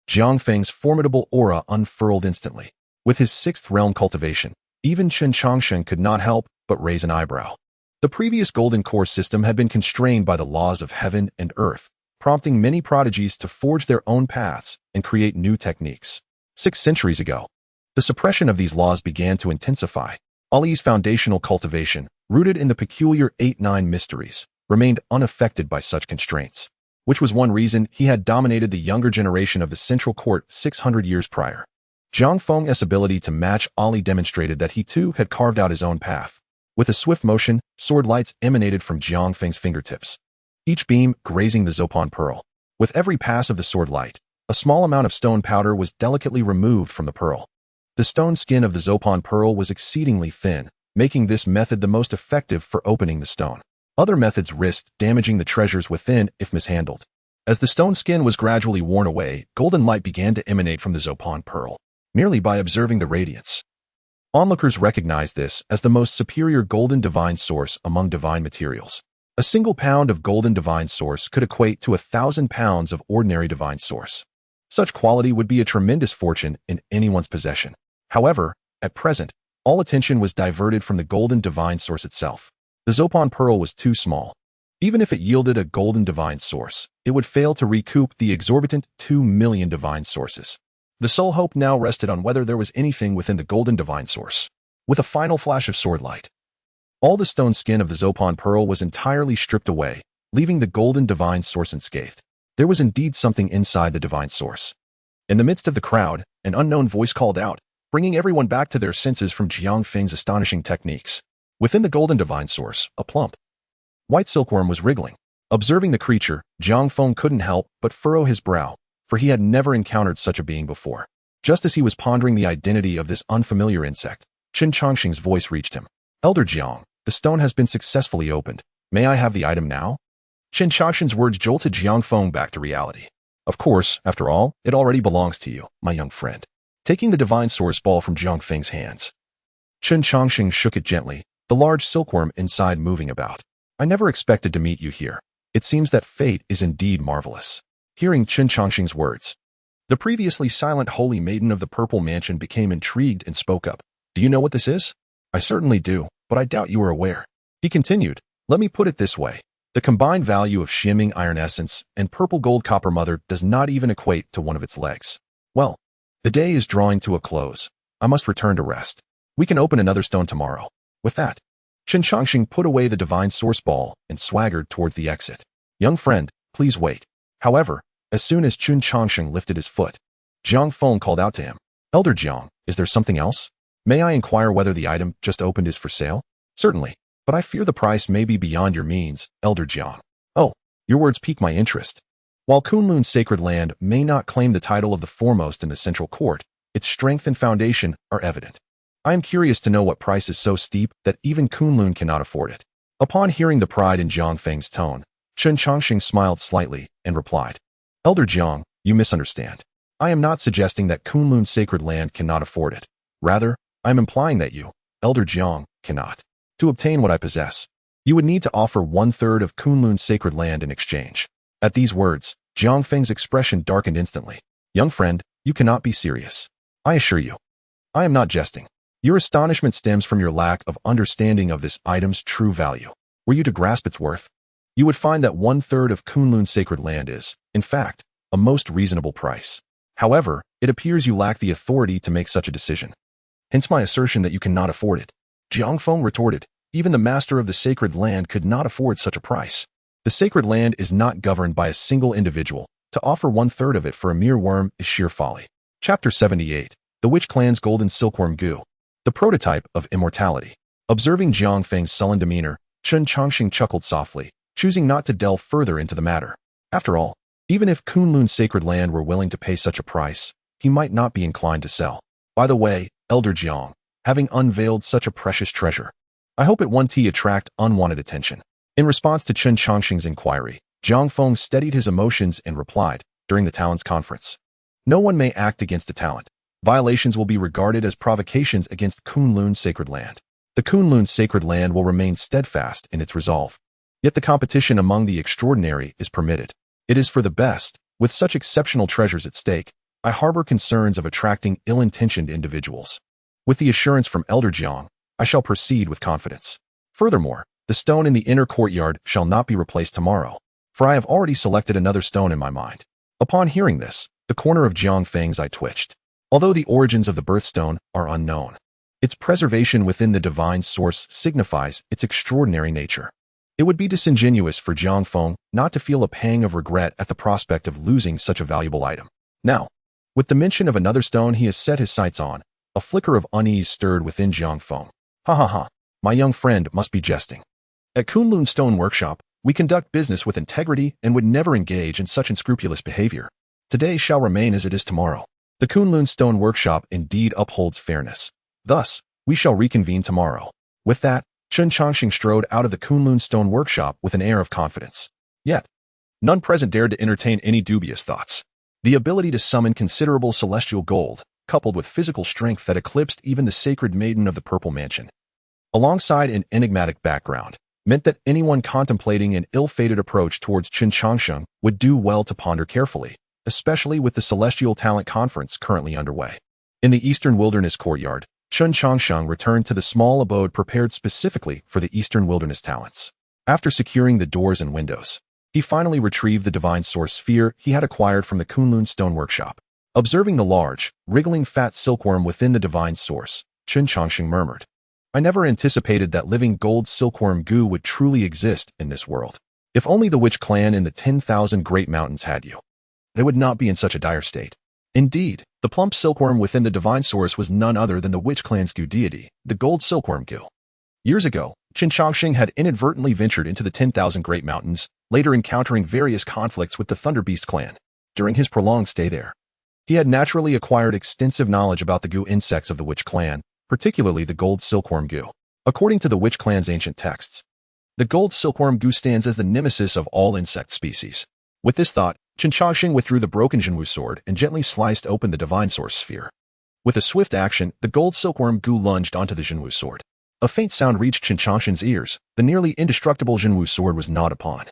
Jiang Feng's formidable aura unfurled instantly. With his sixth realm cultivation, even Chen Changsheng could not help but raise an eyebrow. The previous golden core system had been constrained by the laws of heaven and earth, prompting many prodigies to forge their own paths and create new techniques. 6 centuries ago, the suppression of these laws began to intensify. Ali's foundational cultivation, rooted in the peculiar 8-9 mysteries, remained unaffected by such constraints, which was one reason he had dominated the younger generation of the central court 600 years prior. Jiang Feng's ability to match Ali demonstrated that he too had carved out his own path. With a swift motion, sword lights emanated from Jiang Feng's fingertips, each beam grazing the Zopon pearl. With every pass of the sword light, a small amount of stone powder was delicately removed from the pearl. The stone skin of the Zopon pearl was exceedingly thin, making this method the most effective for opening the stone. Other methods risked damaging the treasures within if mishandled. As the stone skin was gradually worn away, golden light began to emanate from the Zopon pearl, merely by observing the radiance. Onlookers recognized this as the most superior golden divine source among divine materials. A single pound of golden divine source could equate to 1,000 pounds of ordinary divine source. Such quality would be a tremendous fortune in anyone's possession. However, at present, all attention was diverted from the golden divine source itself. The Zopon pearl was too small. Even if it yielded a golden divine source, it would fail to recoup the exorbitant 2 million divine sources. The sole hope now rested on whether there was anything within the golden divine source. With a final flash of sword light, all the stone skin of the Zopon pearl was entirely stripped away, leaving the golden divine source unscathed. There was indeed something inside the divine source. In the midst of the crowd, an unknown voice called out, bringing everyone back to their senses from Jiang Feng's astonishing techniques. Within the golden divine source, a plump white silkworm was wriggling. Observing the creature, Jiang Feng couldn't help but furrow his brow, for he had never encountered such a being before. Just as he was pondering the identity of this unfamiliar insect, Chen Changsheng's voice reached him. "Elder Jiang, the stone has been successfully opened. May I have the item now?" Chen Changsheng's words jolted Jiang Feng back to reality. "Of course, after all, it already belongs to you, my young friend." Taking the divine source ball from Jiang Feng's hands, Chen Changsheng shook it gently, the large silkworm inside moving about. "I never expected to meet you here. It seems that fate is indeed marvelous." Hearing Chen Changsheng's words, the previously silent holy maiden of the Purple Mansion became intrigued and spoke up. "Do you know what this is?" "I certainly do, but I doubt you are aware." He continued, "Let me put it this way. The combined value of shimming iron essence and purple gold copper mother does not even equate to one of its legs. Well, the day is drawing to a close. I must return to rest. We can open another stone tomorrow." With that, Chen Changsheng put away the divine source ball and swaggered towards the exit. "Young friend, please wait." However, as soon as Chen Changsheng lifted his foot, Jiang Feng called out to him. "Elder Jiang, is there something else? May I inquire whether the item just opened is for sale?" "Certainly, but I fear the price may be beyond your means, Elder Jiang." "Oh, your words pique my interest. While Kunlun's sacred land may not claim the title of the foremost in the central court, its strength and foundation are evident. I am curious to know what price is so steep that even Kunlun cannot afford it." Upon hearing the pride in Jiang Feng's tone, Chen Changsheng smiled slightly and replied, "Elder Jiang, you misunderstand. I am not suggesting that Kunlun's sacred land cannot afford it. Rather, I am implying that you, Elder Jiang, cannot. To obtain what I possess, you would need to offer 1/3 of Kunlun's sacred land in exchange." At these words, Jiang Feng's expression darkened instantly. "Young friend, you cannot be serious. I assure you, I am not jesting. Your astonishment stems from your lack of understanding of this item's true value. Were you to grasp its worth, you would find that 1/3 of Kunlun's sacred land is, in fact, a most reasonable price. However, it appears you lack the authority to make such a decision. Hence my assertion that you cannot afford it." Jiang Feng retorted, Even the master of the sacred land could not afford such a price. The sacred land is not governed by a single individual. To offer 1/3 of it for a mere worm is sheer folly. Chapter 78. The Witch Clan's Golden Silkworm Goo. The prototype of immortality. Observing Jiang Feng's sullen demeanor, Chen Changsheng chuckled softly, choosing not to delve further into the matter. After all, even if Kunlun's sacred land were willing to pay such a price, he might not be inclined to sell. By the way, Elder Jiang, having unveiled such a precious treasure, I hope it won't attract unwanted attention. In response to Chen Changsheng's inquiry, Jiang Feng steadied his emotions and replied, during the talent's conference, "No one may act against a talent. Violations will be regarded as provocations against Kunlun's sacred land. The Kunlun sacred land will remain steadfast in its resolve. Yet the competition among the extraordinary is permitted. It is for the best. With such exceptional treasures at stake, I harbor concerns of attracting ill-intentioned individuals. With the assurance from Elder Jiang, I shall proceed with confidence. Furthermore, the stone in the inner courtyard shall not be replaced tomorrow, for I have already selected another stone in my mind." Upon hearing this, the corner of Jiang Feng's eye twitched. Although the origins of the birthstone are unknown, its preservation within the divine source signifies its extraordinary nature. It would be disingenuous for Jiang Feng not to feel a pang of regret at the prospect of losing such a valuable item. Now, with the mention of another stone he has set his sights on, a flicker of unease stirred within Jiang Feng. "Ha ha ha, my young friend must be jesting. At Kunlun Stone Workshop, we conduct business with integrity and would never engage in such unscrupulous behavior. Today shall remain as it is tomorrow. The Kunlun Stone Workshop indeed upholds fairness. Thus, we shall reconvene tomorrow." With that, Chen Changsheng strode out of the Kunlun Stone Workshop with an air of confidence. Yet, none present dared to entertain any dubious thoughts. The ability to summon considerable celestial gold, coupled with physical strength that eclipsed even the sacred maiden of the Purple Mansion, alongside an enigmatic background, meant that anyone contemplating an ill-fated approach towards Chen Changsheng would do well to ponder carefully, especially with the Celestial Talent Conference currently underway. In the Eastern Wilderness Courtyard, Chen Changsheng returned to the small abode prepared specifically for the Eastern Wilderness talents. After securing the doors and windows, he finally retrieved the divine source sphere he had acquired from the Kunlun Stone Workshop. Observing the large, wriggling fat silkworm within the divine source, Chen Changsheng murmured, "I never anticipated that living gold silkworm goo would truly exist in this world. If only the witch clan in the 10,000 Great Mountains had you, they would not be in such a dire state." Indeed, the plump silkworm within the divine source was none other than the witch clan's goo deity, the gold silkworm goo. Years ago, Chen Changsheng had inadvertently ventured into the 10,000 Great Mountains, later encountering various conflicts with the Thunderbeast clan. During his prolonged stay there, he had naturally acquired extensive knowledge about the goo insects of the witch clan, particularly the gold silkworm goo. According to the witch clan's ancient texts, the gold silkworm goo stands as the nemesis of all insect species. With this thought, Chen Changsheng withdrew the broken Jinwu sword and gently sliced open the divine source sphere. With a swift action, the gold silkworm goo lunged onto the Jinwu sword. A faint sound reached Chen Changsheng's ears. The nearly indestructible Jinwu sword was gnawed upon,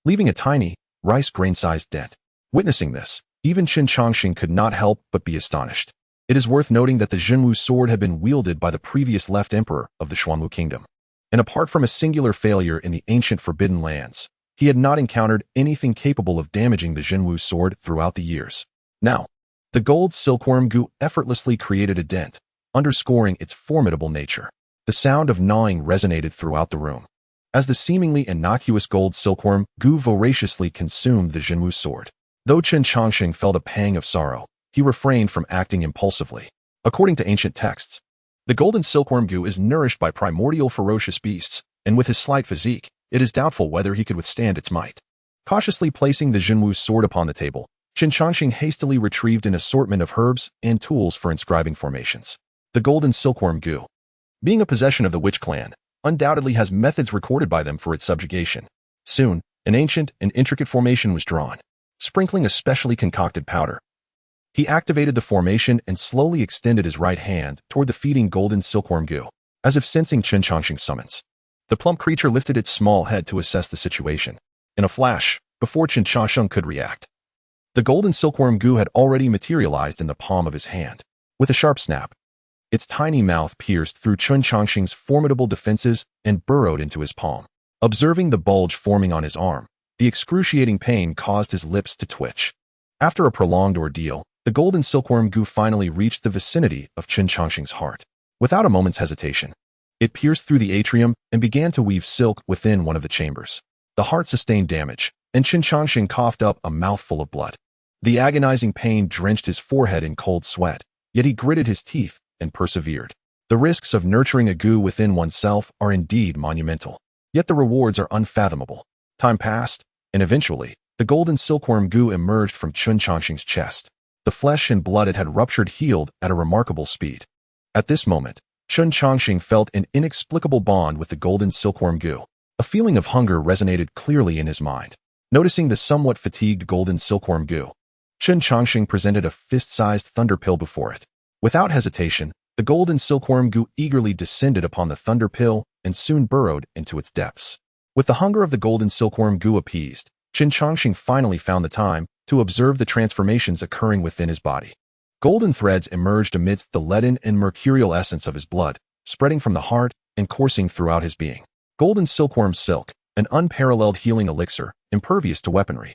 leaving a tiny, rice grain-sized dent. Witnessing this, even Chen Changsheng could not help but be astonished. It is worth noting that the Jinwu sword had been wielded by the previous left emperor of the Xuanwu Kingdom, and apart from a singular failure in the ancient Forbidden Lands, he had not encountered anything capable of damaging the Jinwu sword throughout the years. Now, the gold silkworm goo effortlessly created a dent, underscoring its formidable nature. The sound of gnawing resonated throughout the room, as the seemingly innocuous gold silkworm goo voraciously consumed the Jinwu sword. Though Chen Changsheng felt a pang of sorrow, he refrained from acting impulsively. According to ancient texts, the golden silkworm goo is nourished by primordial ferocious beasts, and with his slight physique, it is doubtful whether he could withstand its might. Cautiously placing the Jinwu sword upon the table, Chen Changsheng hastily retrieved an assortment of herbs and tools for inscribing formations. The golden silkworm goo, being a possession of the witch clan, undoubtedly has methods recorded by them for its subjugation. Soon, an ancient and intricate formation was drawn. Sprinkling a specially concocted powder, he activated the formation and slowly extended his right hand toward the feeding golden silkworm goo. As if sensing Chen Changsheng's summons, the plump creature lifted its small head to assess the situation. In a flash, before Chen Changsheng could react, the golden silkworm goo had already materialized in the palm of his hand. With a sharp snap, its tiny mouth pierced through Chen Changsheng's formidable defenses and burrowed into his palm. Observing the bulge forming on his arm, the excruciating pain caused his lips to twitch. After a prolonged ordeal, the golden silkworm goo finally reached the vicinity of Chen Changsheng's heart. Without a moment's hesitation, It pierced through the atrium and began to weave silk within one of the chambers. The heart sustained damage, and Chen Changsheng coughed up a mouthful of blood. The agonizing pain drenched his forehead in cold sweat, yet he gritted his teeth and persevered. The risks of nurturing a goo within oneself are indeed monumental, yet the rewards are unfathomable. Time passed, and eventually, the golden silkworm goo emerged from Chen Changsheng's chest. The flesh and blood it had ruptured healed at a remarkable speed. At this moment, Chen Changsheng felt an inexplicable bond with the golden silkworm goo. A feeling of hunger resonated clearly in his mind. Noticing the somewhat fatigued golden silkworm goo, Chen Changsheng presented a fist-sized thunder pill before it. Without hesitation, the golden silkworm goo eagerly descended upon the thunder pill and soon burrowed into its depths. With the hunger of the golden silkworm goo appeased, Chen Changsheng finally found the time to observe the transformations occurring within his body. Golden threads emerged amidst the leaden and mercurial essence of his blood, spreading from the heart and coursing throughout his being. Golden silkworm silk, an unparalleled healing elixir, impervious to weaponry.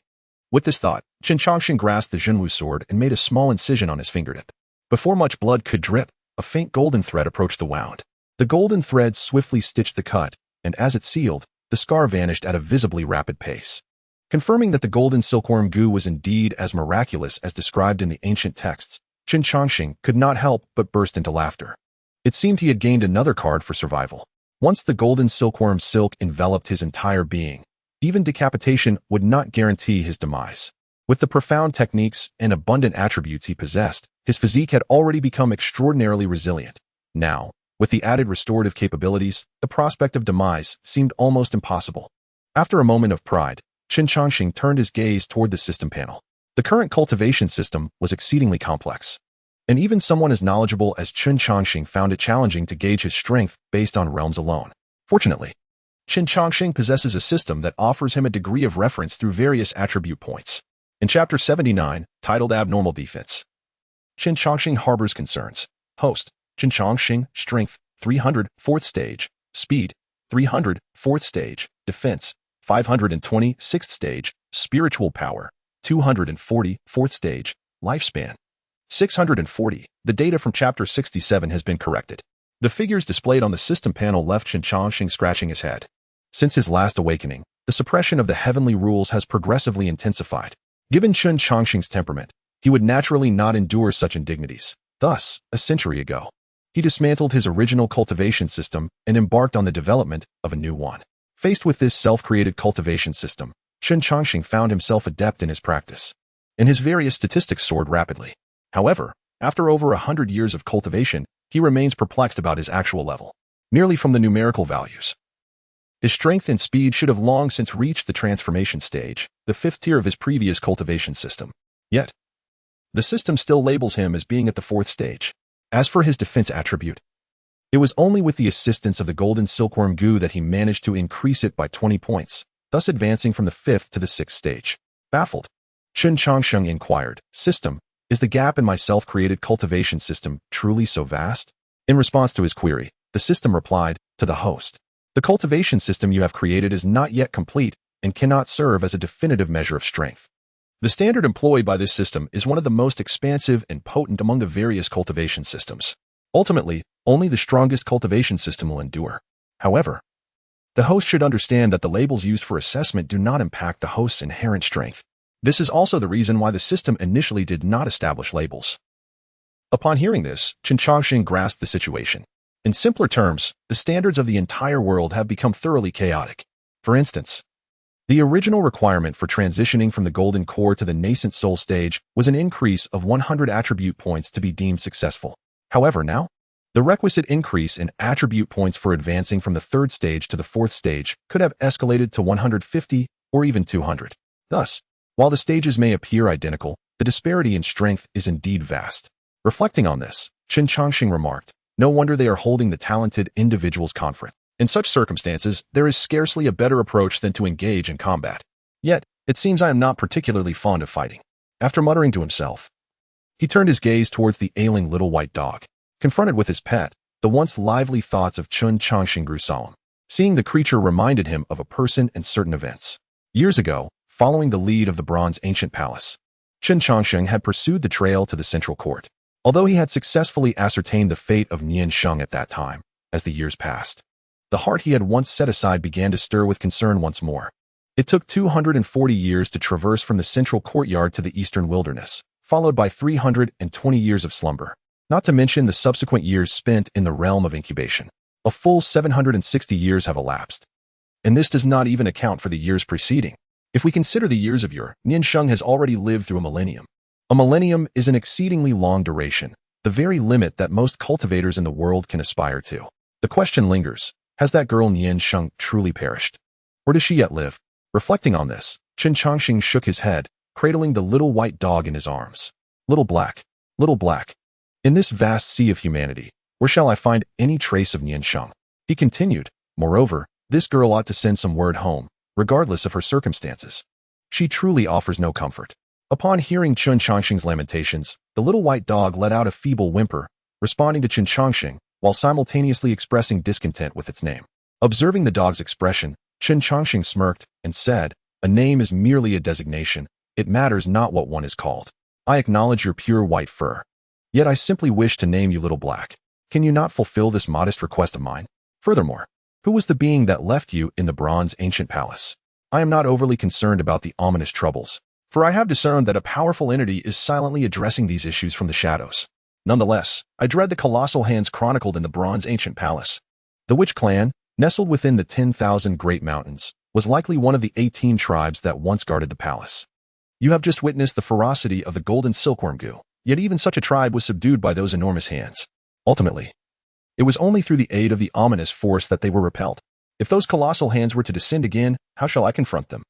With this thought, Chen Changsheng grasped the Zhenwu sword and made a small incision on his fingertip. Before much blood could drip, a faint golden thread approached the wound. The golden thread swiftly stitched the cut, and as it sealed, the scar vanished at a visibly rapid pace. Confirming that the golden silkworm goo was indeed as miraculous as described in the ancient texts, Chen Changsheng could not help but burst into laughter. It seemed he had gained another card for survival. Once the golden silkworm silk enveloped his entire being, even decapitation would not guarantee his demise. With the profound techniques and abundant attributes he possessed, his physique had already become extraordinarily resilient. Now, with the added restorative capabilities, the prospect of demise seemed almost impossible. After a moment of pride, Chen Changsheng turned his gaze toward the system panel. The current cultivation system was exceedingly complex, and even someone as knowledgeable as Chen Changsheng found it challenging to gauge his strength based on realms alone. Fortunately, Chen Changsheng possesses a system that offers him a degree of reference through various attribute points. In Chapter 79, titled Abnormal Defense, Chen Changsheng harbors concerns. Host, Chen Changsheng, Strength, 300, 4th stage. Speed, 300, 4th stage. Defense, 520, 6th stage. Spiritual power, 240, 4th stage. Lifespan, 640. The data from Chapter 67 has been corrected. The figures displayed on the system panel left Chen Changsheng scratching his head. Since his last awakening, the suppression of the heavenly rules has progressively intensified. Given Chen Changsheng's temperament, he would naturally not endure such indignities. Thus, a century ago, he dismantled his original cultivation system and embarked on the development of a new one. Faced with this self-created cultivation system, Chen Changsheng found himself adept in his practice, and his various statistics soared rapidly. However, after over 100 years of cultivation, he remains perplexed about his actual level, merely from the numerical values. His strength and speed should have long since reached the transformation stage, the 5th tier of his previous cultivation system. Yet, the system still labels him as being at the 4th stage. As for his defense attribute, it was only with the assistance of the golden silkworm goo that he managed to increase it by 20 points, thus advancing from the 5th to the 6th stage. Baffled, Chen Changsheng inquired, "System, is the gap in my self-created cultivation system truly so vast?" In response to his query, the system replied, "To the host, the cultivation system you have created is not yet complete and cannot serve as a definitive measure of strength. The standard employed by this system is one of the most expansive and potent among the various cultivation systems. Ultimately, only the strongest cultivation system will endure. However, the host should understand that the labels used for assessment do not impact the host's inherent strength. This is also the reason why the system initially did not establish labels." Upon hearing this, Chen Changsheng grasped the situation. In simpler terms, the standards of the entire world have become thoroughly chaotic. For instance, the original requirement for transitioning from the golden core to the nascent soul stage was an increase of 100 attribute points to be deemed successful. However, now, the requisite increase in attribute points for advancing from the 3rd stage to the 4th stage could have escalated to 150 or even 200. Thus, while the stages may appear identical, the disparity in strength is indeed vast. Reflecting on this, Chen Changsheng remarked, "No wonder they are holding the talented individuals conference. In such circumstances, there is scarcely a better approach than to engage in combat. Yet, it seems I am not particularly fond of fighting." After muttering to himself, he turned his gaze towards the ailing little white dog. Confronted with his pet, the once lively thoughts of Chen Changsheng grew solemn. Seeing the creature reminded him of a person and certain events. Years ago, following the lead of the bronze ancient palace, Chen Changsheng had pursued the trail to the central court. Although he had successfully ascertained the fate of Nian Sheng at that time, as the years passed. The heart he had once set aside began to stir with concern once more. It took 240 years to traverse from the central courtyard to the eastern wilderness, followed by 320 years of slumber, not to mention the subsequent years spent in the realm of incubation. A full 760 years have elapsed. And this does not even account for the years preceding. If we consider the years of Xianxia has already lived through a millennium. A millennium is an exceedingly long duration, the very limit that most cultivators in the world can aspire to. The question lingers, has that girl Xianxia truly perished? Or does she yet live? Reflecting on this, Chen Changsheng shook his head, cradling the little white dog in his arms. Little black. In this vast sea of humanity, where shall I find any trace of Xianxia? He continued, moreover, this girl ought to send some word home, regardless of her circumstances. She truly offers no comfort. Upon hearing Chen Changsheng's lamentations, the little white dog let out a feeble whimper, responding to Chen Changsheng, while simultaneously expressing discontent with its name. Observing the dog's expression, Chen Changsheng smirked and said, a name is merely a designation. It matters not what one is called. I acknowledge your pure white fur. Yet I simply wish to name you Little Black. Can you not fulfill this modest request of mine? Furthermore, who was the being that left you in the bronze ancient palace? I am not overly concerned about the ominous troubles, for I have discerned that a powerful entity is silently addressing these issues from the shadows. Nonetheless, I dread the colossal hands chronicled in the bronze ancient palace. The Witch clan, nestled within the 10,000 Great Mountains, was likely one of the 18 tribes that once guarded the palace. You have just witnessed the ferocity of the golden silkworm goo, yet even such a tribe was subdued by those enormous hands. Ultimately, it was only through the aid of the ominous force that they were repelled. If those colossal hands were to descend again, how shall I confront them?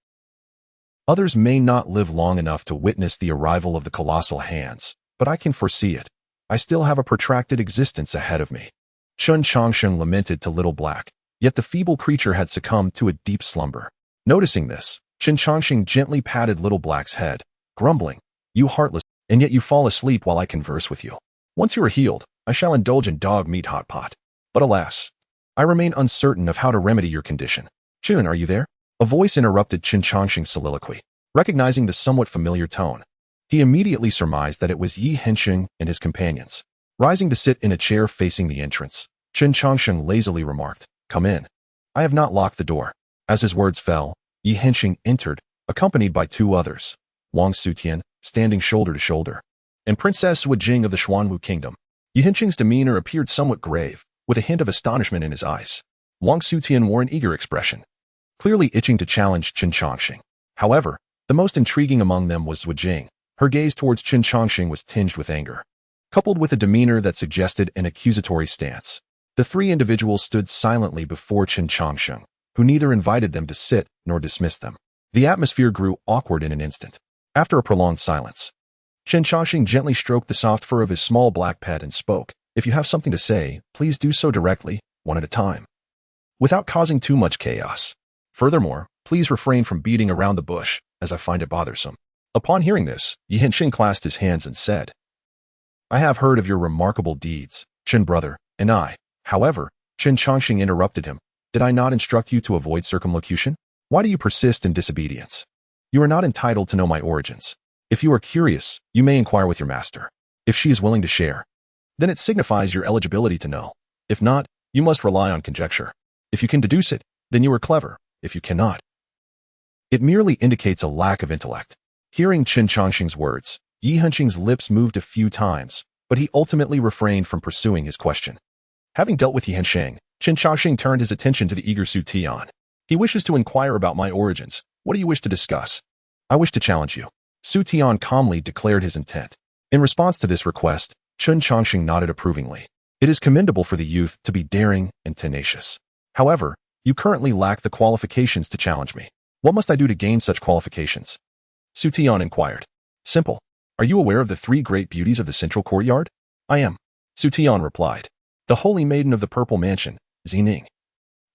Others may not live long enough to witness the arrival of the colossal hands, but I can foresee it. I still have a protracted existence ahead of me. Chen Changsheng lamented to Little Black, yet the feeble creature had succumbed to a deep slumber. Noticing this, Chen Changsheng gently patted Little Black's head, grumbling, you heartless, and yet you fall asleep while I converse with you. Once you are healed, I shall indulge in dog meat hot pot. But alas, I remain uncertain of how to remedy your condition. Chun, are you there? A voice interrupted Chen Changsheng's soliloquy. Recognizing the somewhat familiar tone, he immediately surmised that it was Xianxia and his companions. Rising to sit in a chair facing the entrance, Chen Changsheng lazily remarked, come in. I have not locked the door. As his words fell, Xianxia entered, accompanied by two others, Wang Sutian, standing shoulder to shoulder, and Princess Wujing of the Xuanwu Kingdom. Xianxia's demeanor appeared somewhat grave, with a hint of astonishment in his eyes. Wang Sutian wore an eager expression, clearly itching to challenge Chen Changsheng. However, the most intriguing among them was Wujing. Her gaze towards Chen Changsheng was tinged with anger, coupled with a demeanor that suggested an accusatory stance. The three individuals stood silently before Chen Changsheng, who neither invited them to sit nor dismissed them. The atmosphere grew awkward in an instant. After a prolonged silence, Chen Changsheng gently stroked the soft fur of his small black pet and spoke, if you have something to say, please do so directly, one at a time, without causing too much chaos. Furthermore, please refrain from beating around the bush, as I find it bothersome. Upon hearing this, Xianxia clasped his hands and said, I have heard of your remarkable deeds, Chen brother, and I. However, Chen Changsheng interrupted him, did I not instruct you to avoid circumlocution? Why do you persist in disobedience? You are not entitled to know my origins. If you are curious, you may inquire with your master. If she is willing to share, then it signifies your eligibility to know. If not, you must rely on conjecture. If you can deduce it, then you are clever. If you cannot, it merely indicates a lack of intellect. Hearing Chen Changsheng's words, Xianxia's lips moved a few times, but he ultimately refrained from pursuing his question. Having dealt with Xianxia, Chen Changsheng turned his attention to the eager Su Tian. He wishes to inquire about my origins. What do you wish to discuss? I wish to challenge you. Su Tian calmly declared his intent. In response to this request, Chen Changsheng nodded approvingly. It is commendable for the youth to be daring and tenacious. However, you currently lack the qualifications to challenge me. What must I do to gain such qualifications? Su Tian inquired. Simple. Are you aware of the three great beauties of the central courtyard? I am. Su Tian replied. The holy maiden of the purple mansion, Zining,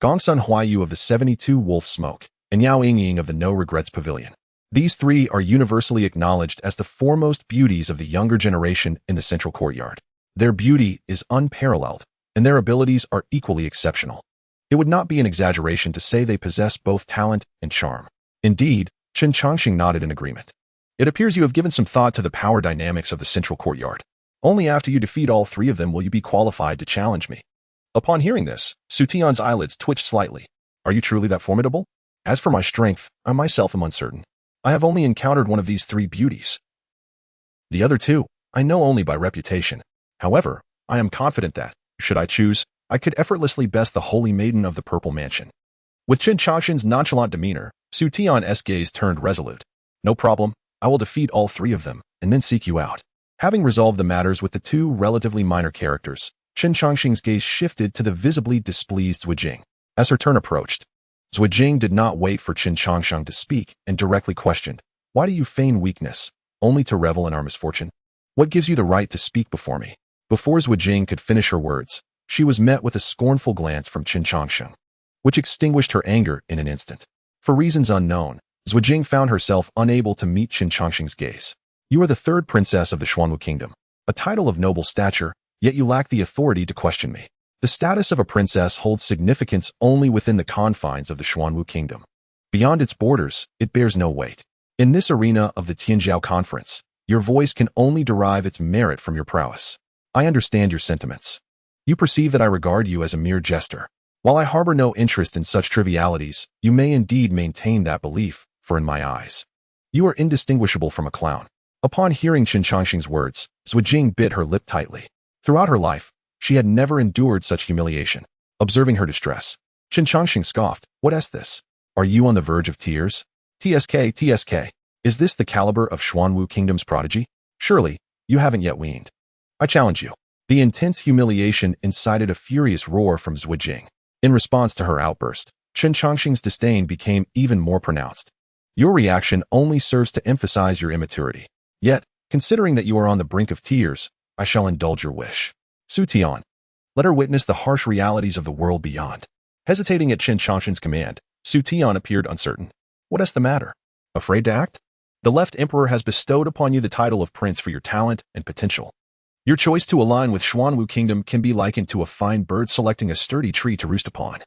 Gongsun Huayu of the 72 Wolf Smoke, and Yao Yingying of the No Regrets Pavilion. These three are universally acknowledged as the foremost beauties of the younger generation in the central courtyard. Their beauty is unparalleled, and their abilities are equally exceptional. It would not be an exaggeration to say they possess both talent and charm. Indeed, Chen Changsheng nodded in agreement. It appears you have given some thought to the power dynamics of the central courtyard. Only after you defeat all three of them will you be qualified to challenge me. Upon hearing this, Su Tian's eyelids twitched slightly. Are you truly that formidable? As for my strength, I myself am uncertain. I have only encountered one of these three beauties. The other two, I know only by reputation. However, I am confident that, should I choose, I could effortlessly best the holy maiden of the Purple Mansion. With Chen Changsheng's nonchalant demeanor, Su Tian's gaze turned resolute. No problem, I will defeat all three of them, and then seek you out. Having resolved the matters with the two relatively minor characters, Chen Changsheng's gaze shifted to the visibly displeased Zhuijing. As her turn approached, Zhuijing did not wait for Chen Changsheng to speak and directly questioned, "Why do you feign weakness, only to revel in our misfortune? What gives you the right to speak before me?" Before Zhuijing could finish her words, she was met with a scornful glance from Chen Changsheng, which extinguished her anger in an instant. For reasons unknown, Zhuijing found herself unable to meet Chen Changsheng's gaze. You are the third princess of the Xuanwu Kingdom, a title of noble stature, yet you lack the authority to question me. The status of a princess holds significance only within the confines of the Xuanwu Kingdom. Beyond its borders, it bears no weight. In this arena of the Tianjiao Conference, your voice can only derive its merit from your prowess. I understand your sentiments. You perceive that I regard you as a mere jester. While I harbor no interest in such trivialities, you may indeed maintain that belief, for in my eyes, you are indistinguishable from a clown. Upon hearing Chen Changsheng's words, Zhuijing bit her lip tightly. Throughout her life, she had never endured such humiliation. Observing her distress, Chen Changsheng scoffed, "What is this? Are you on the verge of tears? TSK, is this the caliber of Xuanwu Kingdom's prodigy? Surely, you haven't yet weaned. I challenge you." The intense humiliation incited a furious roar from Zhuijing. In response to her outburst, Chen Changsheng's disdain became even more pronounced. Your reaction only serves to emphasize your immaturity. Yet, considering that you are on the brink of tears, I shall indulge your wish. Su Tian, let her witness the harsh realities of the world beyond. Hesitating at Chen Changsheng's command, Su Tian appeared uncertain. What is the matter? Afraid to act? The left emperor has bestowed upon you the title of prince for your talent and potential. Your choice to align with Xuanwu Kingdom can be likened to a fine bird selecting a sturdy tree to roost upon.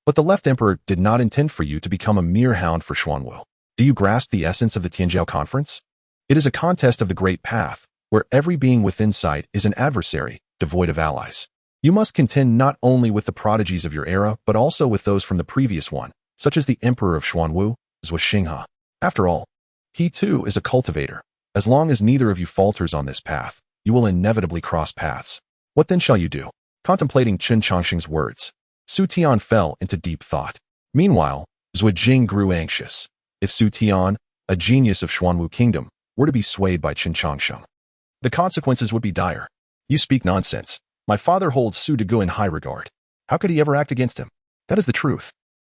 But the left emperor did not intend for you to become a mere hound for Xuanwu. Do you grasp the essence of the Tianjiao Conference? It is a contest of the great path, where every being within sight is an adversary, devoid of allies. You must contend not only with the prodigies of your era, but also with those from the previous one, such as the emperor of Xuanwu, Xinghe. After all, he too is a cultivator. As long as neither of you falters on this path, you will inevitably cross paths. What then shall you do? Contemplating Chen Changsheng's words, Su Tian fell into deep thought. Meanwhile, Zhuijing grew anxious. If Su Tian, a genius of Xuanwu Kingdom, were to be swayed by Chen Changsheng, the consequences would be dire. You speak nonsense. My father holds Su Degu in high regard. How could he ever act against him? That is the truth.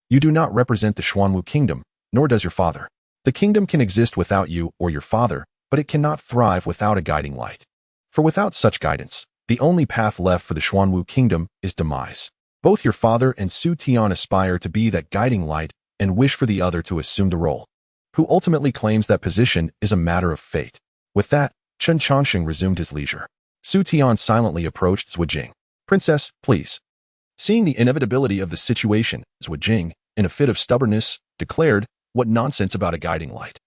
You do not represent the Xuanwu Kingdom, nor does your father. The kingdom can exist without you or your father, but it cannot thrive without a guiding light. For without such guidance, the only path left for the Xuanwu Kingdom is demise. Both your father and Su Tian aspire to be that guiding light and wish for the other to assume the role. Who ultimately claims that position is a matter of fate. With that, Chen Changsheng resumed his leisure. Su Tian silently approached Zhuijing. Princess, please. Seeing the inevitability of the situation, Zhuijing, in a fit of stubbornness, declared, "What nonsense about a guiding light.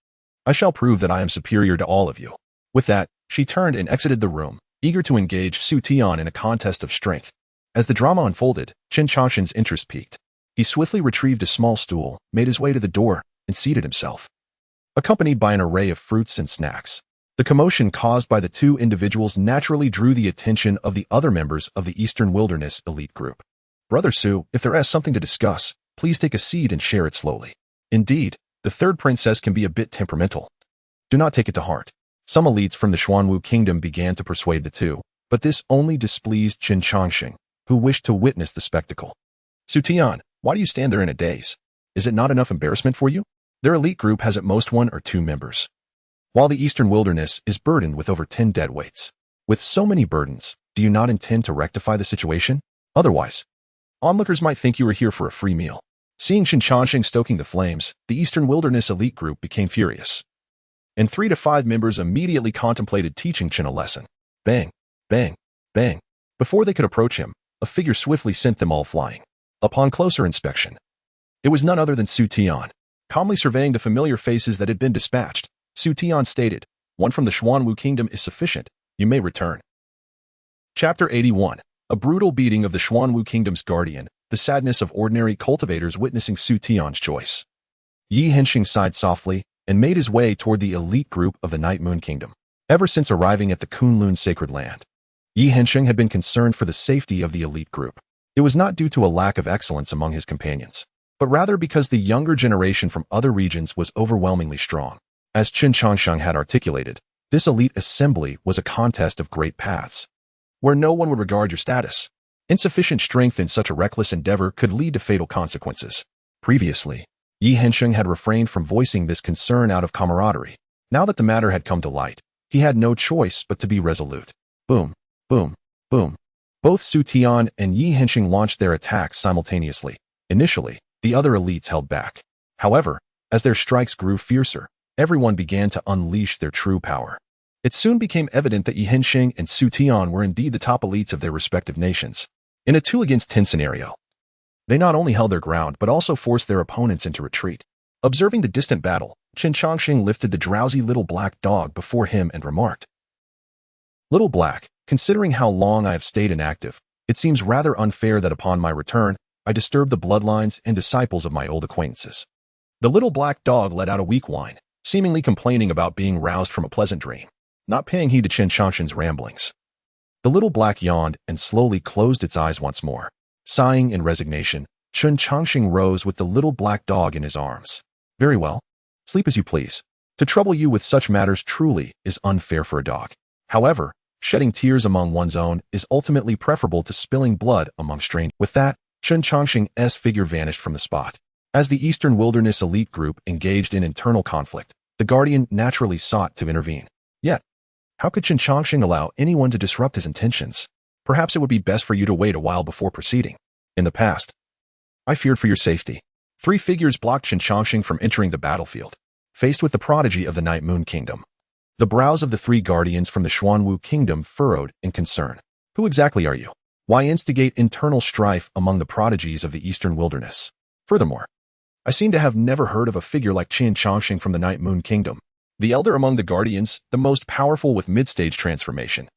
I shall prove that I am superior to all of you." With that, she turned and exited the room, eager to engage Su Tian in a contest of strength. As the drama unfolded, Chen Changsheng's interest peaked. He swiftly retrieved a small stool, made his way to the door, and seated himself, accompanied by an array of fruits and snacks. The commotion caused by the two individuals naturally drew the attention of the other members of the Eastern Wilderness elite group. Brother Su, if there is something to discuss, please take a seat and share it slowly. Indeed, the third princess can be a bit temperamental. Do not take it to heart. Some elites from the Xuanwu Kingdom began to persuade the two, but this only displeased Chen Changsheng, who wished to witness the spectacle. Su Tian, why do you stand there in a daze? Is it not enough embarrassment for you? Their elite group has at most 1 or 2 members, while the Eastern Wilderness is burdened with over 10 deadweights. With so many burdens, do you not intend to rectify the situation? Otherwise, onlookers might think you are here for a free meal. Seeing Chen Changsheng stoking the flames, the Eastern Wilderness elite group became furious, and 3 to 5 members immediately contemplated teaching Chen a lesson. Bang, bang, bang. Before they could approach him, a figure swiftly sent them all flying. Upon closer inspection, it was none other than Su Tian. Calmly surveying the familiar faces that had been dispatched, Su Tian stated, "One from the Xuanwu Kingdom is sufficient. You may return." Chapter 81. A brutal beating of the Xuanwu Kingdom's guardian, the sadness of ordinary cultivators witnessing Su Tian's choice. Xianxia sighed softly and made his way toward the elite group of the Night Moon Kingdom. Ever since arriving at the Kunlun sacred land, Xianxia had been concerned for the safety of the elite group. It was not due to a lack of excellence among his companions, but rather because the younger generation from other regions was overwhelmingly strong. As Chen Changsheng had articulated, this elite assembly was a contest of great paths, where no one would regard your status. Insufficient strength in such a reckless endeavor could lead to fatal consequences. Previously, Xianxia had refrained from voicing this concern out of camaraderie. Now that the matter had come to light, he had no choice but to be resolute. Boom, boom, boom. Both Su Tian and Xianxia launched their attacks simultaneously. Initially, the other elites held back. However, as their strikes grew fiercer, everyone began to unleash their true power. It soon became evident that Xianxia and Su Tian were indeed the top elites of their respective nations. In a 2-against-10 scenario, they not only held their ground but also forced their opponents into retreat. Observing the distant battle, Chen Changsheng lifted the drowsy little black dog before him and remarked, "Little Black, considering how long I have stayed inactive, it seems rather unfair that upon my return, I disturb the bloodlines and disciples of my old acquaintances." The little black dog let out a weak whine, seemingly complaining about being roused from a pleasant dream, not paying heed to Chen Changsheng's ramblings. The little black yawned and slowly closed its eyes once more. Sighing in resignation, Chen Changsheng rose with the little black dog in his arms. "Very well. Sleep as you please. To trouble you with such matters truly is unfair for a dog. However, shedding tears among one's own is ultimately preferable to spilling blood among strangers." With that, Chen Changsheng's figure vanished from the spot. As the Eastern Wilderness elite group engaged in internal conflict, the Guardian naturally sought to intervene. Yet, how could Chen Changsheng allow anyone to disrupt his intentions? Perhaps it would be best for you to wait a while before proceeding. In the past, I feared for your safety. 3 figures blocked Chen Changsheng from entering the battlefield. Faced with the prodigy of the Night Moon Kingdom, the brows of the 3 guardians from the Xuanwu Kingdom furrowed in concern. Who exactly are you? Why instigate internal strife among the prodigies of the Eastern Wilderness? Furthermore, I seem to have never heard of a figure like Chen Changsheng from the Night Moon Kingdom, the elder among the guardians, the most powerful with mid-stage transformation,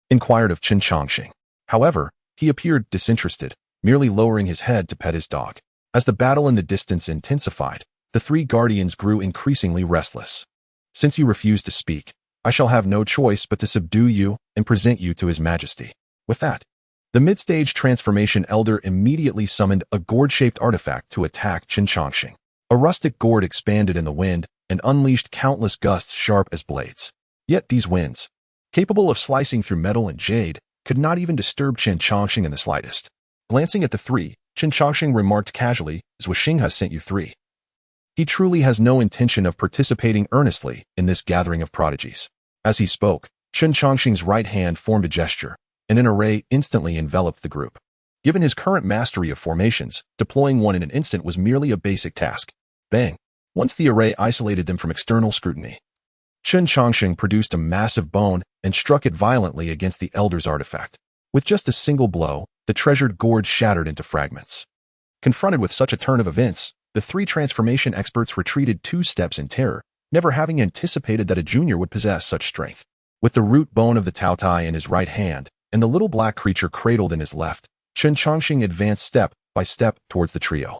inquired of Chen Changsheng. However, he appeared disinterested, merely lowering his head to pet his dog. As the battle in the distance intensified, the 3 guardians grew increasingly restless. "Since you refuse to speak, I shall have no choice but to subdue you and present you to His Majesty." With that, the mid-stage transformation elder immediately summoned a gourd-shaped artifact to attack Chen Changsheng. A rustic gourd expanded in the wind and unleashed countless gusts sharp as blades. Yet these winds, capable of slicing through metal and jade, could not even disturb Chen Changsheng in the slightest. Glancing at the 3, Chen Changsheng remarked casually, "Zhuxing has sent you 3. He truly has no intention of participating earnestly in this gathering of prodigies." As he spoke, Chen Changsheng's right hand formed a gesture, and an array instantly enveloped the group. Given his current mastery of formations, deploying one in an instant was merely a basic task. Bang! Once the array isolated them from external scrutiny, Chen Changsheng produced a massive bone and struck it violently against the elder's artifact. With just a single blow, the treasured gourd shattered into fragments. Confronted with such a turn of events, the 3 transformation experts retreated 2 steps in terror, never having anticipated that a junior would possess such strength. With the root bone of the Taotai in his right hand and the little black creature cradled in his left, Chen Changsheng advanced step by step towards the trio.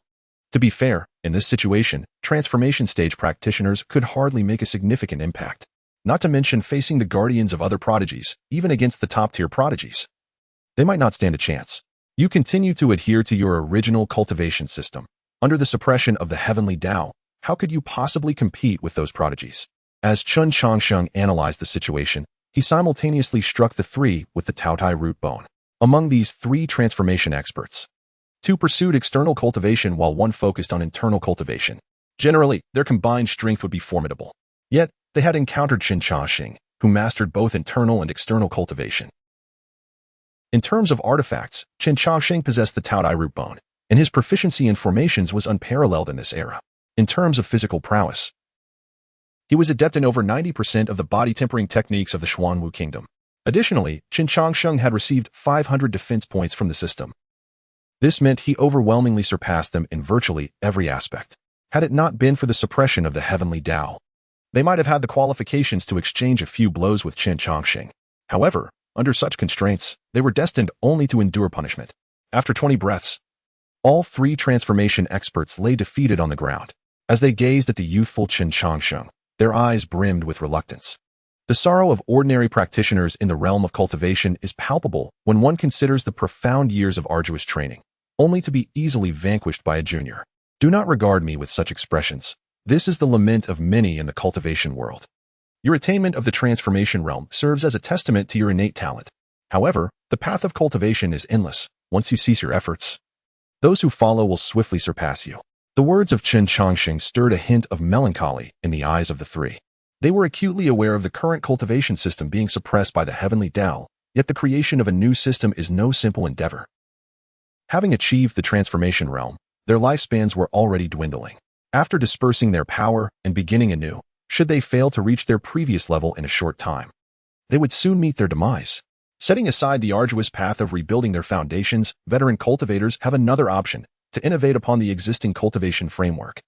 To be fair, in this situation, transformation stage practitioners could hardly make a significant impact. Not to mention facing the guardians of other prodigies, even against the top-tier prodigies. They might not stand a chance. You continue to adhere to your original cultivation system. Under the suppression of the heavenly Tao, how could you possibly compete with those prodigies? As Chen Changsheng analyzed the situation, he simultaneously struck the 3 with the Taotai root bone. Among these 3 transformation experts, 2 pursued external cultivation while 1 focused on internal cultivation. Generally, their combined strength would be formidable. Yet, they had encountered Chen Changsheng, who mastered both internal and external cultivation. In terms of artifacts, Chen Changsheng possessed the Taotai root bone, and his proficiency in formations was unparalleled in this era. In terms of physical prowess, he was adept in over 90% of the body-tempering techniques of the Xuanwu Kingdom. Additionally, Chen Changsheng had received 500 defense points from the system. This meant he overwhelmingly surpassed them in virtually every aspect. Had it not been for the suppression of the heavenly Tao, they might have had the qualifications to exchange a few blows with Chen Changsheng. However, Under such constraints, they were destined only to endure punishment. After 20 breaths, all three transformation experts lay defeated on the ground. As they gazed at the youthful Chen Changsheng, their eyes brimmed with reluctance. The sorrow of ordinary practitioners in the realm of cultivation is palpable when one considers the profound years of arduous training, only to be easily vanquished by a junior. Do not regard me with such expressions. This is the lament of many in the cultivation world. Your attainment of the transformation realm serves as a testament to your innate talent. However, the path of cultivation is endless. Once you cease your efforts, those who follow will swiftly surpass you. The words of Chen Changsheng stirred a hint of melancholy in the eyes of the three. They were acutely aware of the current cultivation system being suppressed by the heavenly Tao, yet the creation of a new system is no simple endeavor. Having achieved the transformation realm, their lifespans were already dwindling. After dispersing their power and beginning anew, should they fail to reach their previous level in a short time, they would soon meet their demise. Setting aside the arduous path of rebuilding their foundations, veteran cultivators have another option: to innovate upon the existing cultivation framework,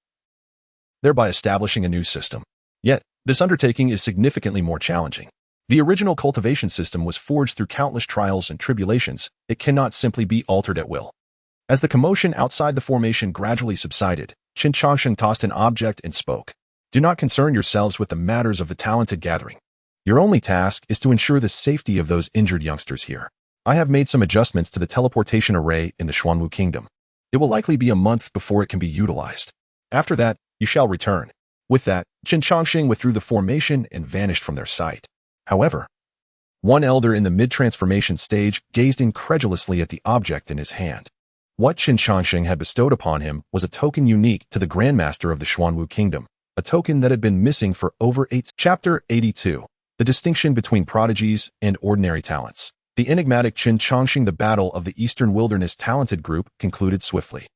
thereby establishing a new system. Yet, this undertaking is significantly more challenging. The original cultivation system was forged through countless trials and tribulations. It cannot simply be altered at will. As the commotion outside the formation gradually subsided, Chen Changsheng tossed an object and spoke. Do not concern yourselves with the matters of the talented gathering. Your only task is to ensure the safety of those injured youngsters here. I have made some adjustments to the teleportation array in the Xuanwu Kingdom. It will likely be a month before it can be utilized. After that, you shall return. With that, Chen Changsheng withdrew the formation and vanished from their sight. However, one elder in the mid-transformation stage gazed incredulously at the object in his hand. What Chen Changsheng had bestowed upon him was a token unique to the Grandmaster of the Xuanwu Kingdom, a token that had been missing for over 8. Chapter 82. The distinction between prodigies and ordinary talents. The enigmatic Chen Changsheng, the Battle of the Eastern Wilderness talented group, concluded swiftly.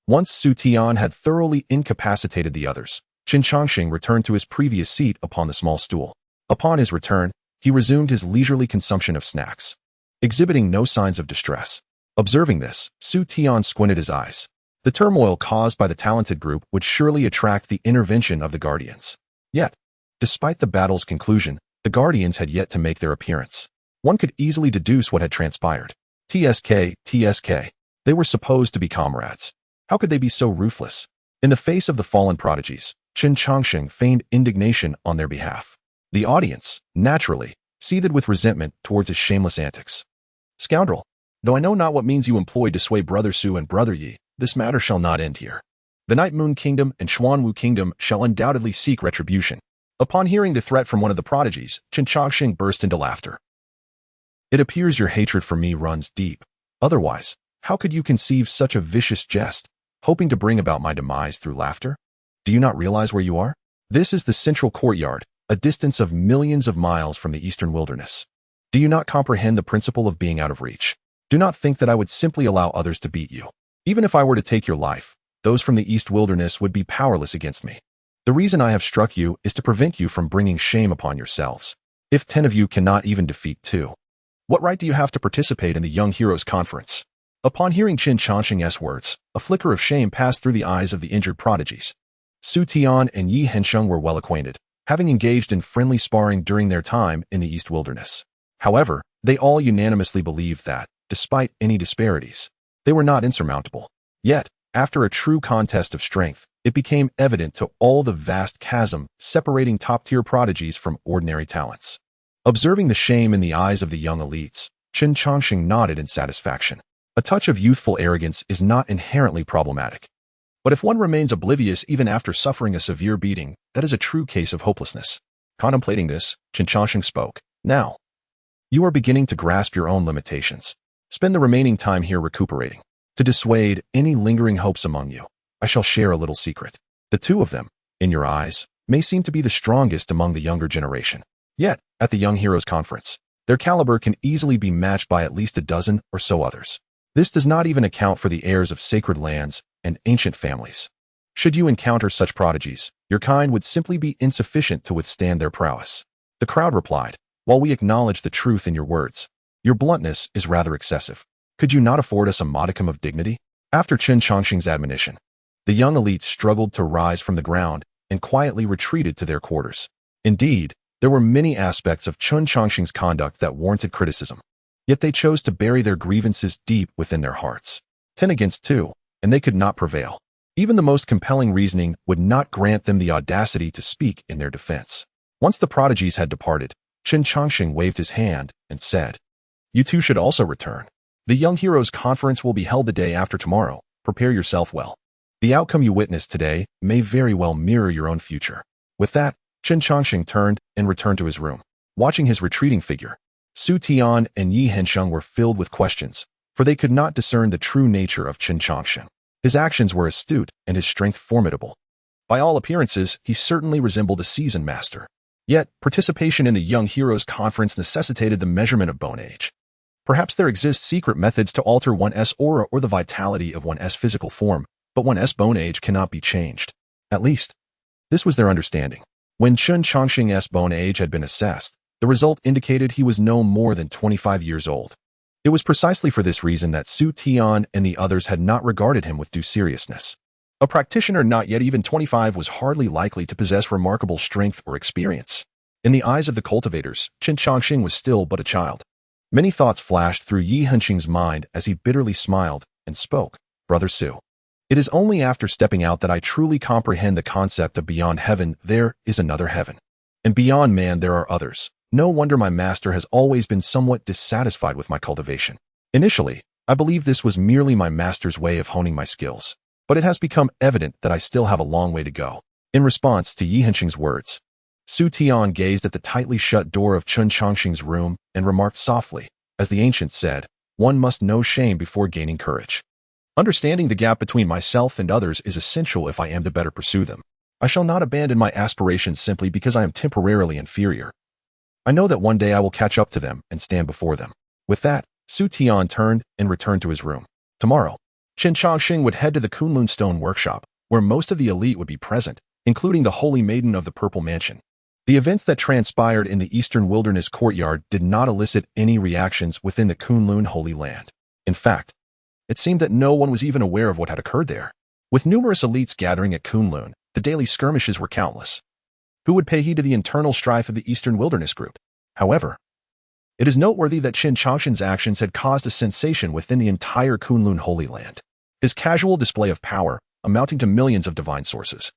Once Su Tian had thoroughly incapacitated the others, Chen Changsheng returned to his previous seat upon the small stool. Upon his return, he resumed his leisurely consumption of snacks, exhibiting no signs of distress. Observing this, Su Tian squinted his eyes. The turmoil caused by the talented group would surely attract the intervention of the Guardians. Yet, despite the battle's conclusion, the Guardians had yet to make their appearance. One could easily deduce what had transpired. TSK. They were supposed to be comrades. How could they be so ruthless? In the face of the fallen prodigies, Chen Changsheng feigned indignation on their behalf. The audience, naturally, seethed with resentment towards his shameless antics. Scoundrel! Though I know not what means you employed to sway Brother Su and Brother Yi, this matter shall not end here. The Night Moon Kingdom and Xuanwu Kingdom shall undoubtedly seek retribution. Upon hearing the threat from one of the prodigies, Chen Changsheng burst into laughter. It appears your hatred for me runs deep. Otherwise, how could you conceive such a vicious jest, hoping to bring about my demise through laughter? Do you not realize where you are? This is the central courtyard, a distance of millions of miles from the eastern wilderness. Do you not comprehend the principle of being out of reach? Do not think that I would simply allow others to beat you. Even if I were to take your life, those from the east wilderness would be powerless against me. The reason I have struck you is to prevent you from bringing shame upon yourselves. If 10 of you cannot even defeat 2, what right do you have to participate in the Young Heroes Conference? Upon hearing Chen Changsheng's words, a flicker of shame passed through the eyes of the injured prodigies. Su Tian and Yi Hensheng were well acquainted, having engaged in friendly sparring during their time in the East Wilderness. However, they all unanimously believed that, despite any disparities, they were not insurmountable. Yet, after a true contest of strength, it became evident to all the vast chasm separating top-tier prodigies from ordinary talents. Observing the shame in the eyes of the young elites, Chen Changsheng nodded in satisfaction. A touch of youthful arrogance is not inherently problematic. But if one remains oblivious even after suffering a severe beating, that is a true case of hopelessness. Contemplating this, Chen Changsheng spoke. Now, you are beginning to grasp your own limitations. Spend the remaining time here recuperating. To dissuade any lingering hopes among you, I shall share a little secret. The two of them, in your eyes, may seem to be the strongest among the younger generation. Yet, at the Young Heroes Conference, their caliber can easily be matched by at least a dozen or so others. This does not even account for the heirs of sacred lands and ancient families. Should you encounter such prodigies, your kind would simply be insufficient to withstand their prowess. The crowd replied, while we acknowledge the truth in your words, your bluntness is rather excessive. Could you not afford us a modicum of dignity? After Chen Changsheng's admonition, the young elites struggled to rise from the ground and quietly retreated to their quarters. Indeed, there were many aspects of Chen Changsheng's conduct that warranted criticism. Yet they chose to bury their grievances deep within their hearts. 10 against 2, and they could not prevail. Even the most compelling reasoning would not grant them the audacity to speak in their defense. Once the prodigies had departed, Chen Changsheng waved his hand and said, "You two should also return. The Young Heroes Conference will be held the day after tomorrow. Prepare yourself well. The outcome you witnessed today may very well mirror your own future." With that, Chen Changsheng turned and returned to his room. Watching his retreating figure, Su Tian and Yi Hensheng were filled with questions, for they could not discern the true nature of Chen Changsheng. His actions were astute and his strength formidable. By all appearances, he certainly resembled a seasoned master. Yet, participation in the Young Heroes Conference necessitated the measurement of bone age. Perhaps there exist secret methods to alter one's aura or the vitality of one's physical form, but one's bone age cannot be changed. At least, this was their understanding. When Chen Changsheng's bone age had been assessed, the result indicated he was no more than 25 years old. It was precisely for this reason that Su Tian and the others had not regarded him with due seriousness. A practitioner not yet even 25 was hardly likely to possess remarkable strength or experience. In the eyes of the cultivators, Chen Changsheng was still but a child. Many thoughts flashed through Yi Hensheng's mind as he bitterly smiled and spoke, "Brother Su, it is only after stepping out that I truly comprehend the concept of beyond heaven there is another heaven. And beyond man there are others. No wonder my master has always been somewhat dissatisfied with my cultivation. Initially, I believed this was merely my master's way of honing my skills, but it has become evident that I still have a long way to go." In response to Yi Hensheng's words, Su Tian gazed at the tightly shut door of Chen Changsheng's room and remarked softly, as the ancient said, "One must know shame before gaining courage. Understanding the gap between myself and others is essential if I am to better pursue them. I shall not abandon my aspirations simply because I am temporarily inferior. I know that one day I will catch up to them and stand before them." With that, Su Tian turned and returned to his room. Tomorrow, Chen Changsheng would head to the Kunlun Stone Workshop, where most of the elite would be present, including the Holy Maiden of the Purple Mansion. The events that transpired in the Eastern Wilderness courtyard did not elicit any reactions within the Kunlun Holy Land. In fact, it seemed that no one was even aware of what had occurred there. With numerous elites gathering at Kunlun, the daily skirmishes were countless. Who would pay heed to the internal strife of the Eastern Wilderness group? However, it is noteworthy that Chen Changsheng's actions had caused a sensation within the entire Kunlun Holy Land. His casual display of power, amounting to millions of divine sources,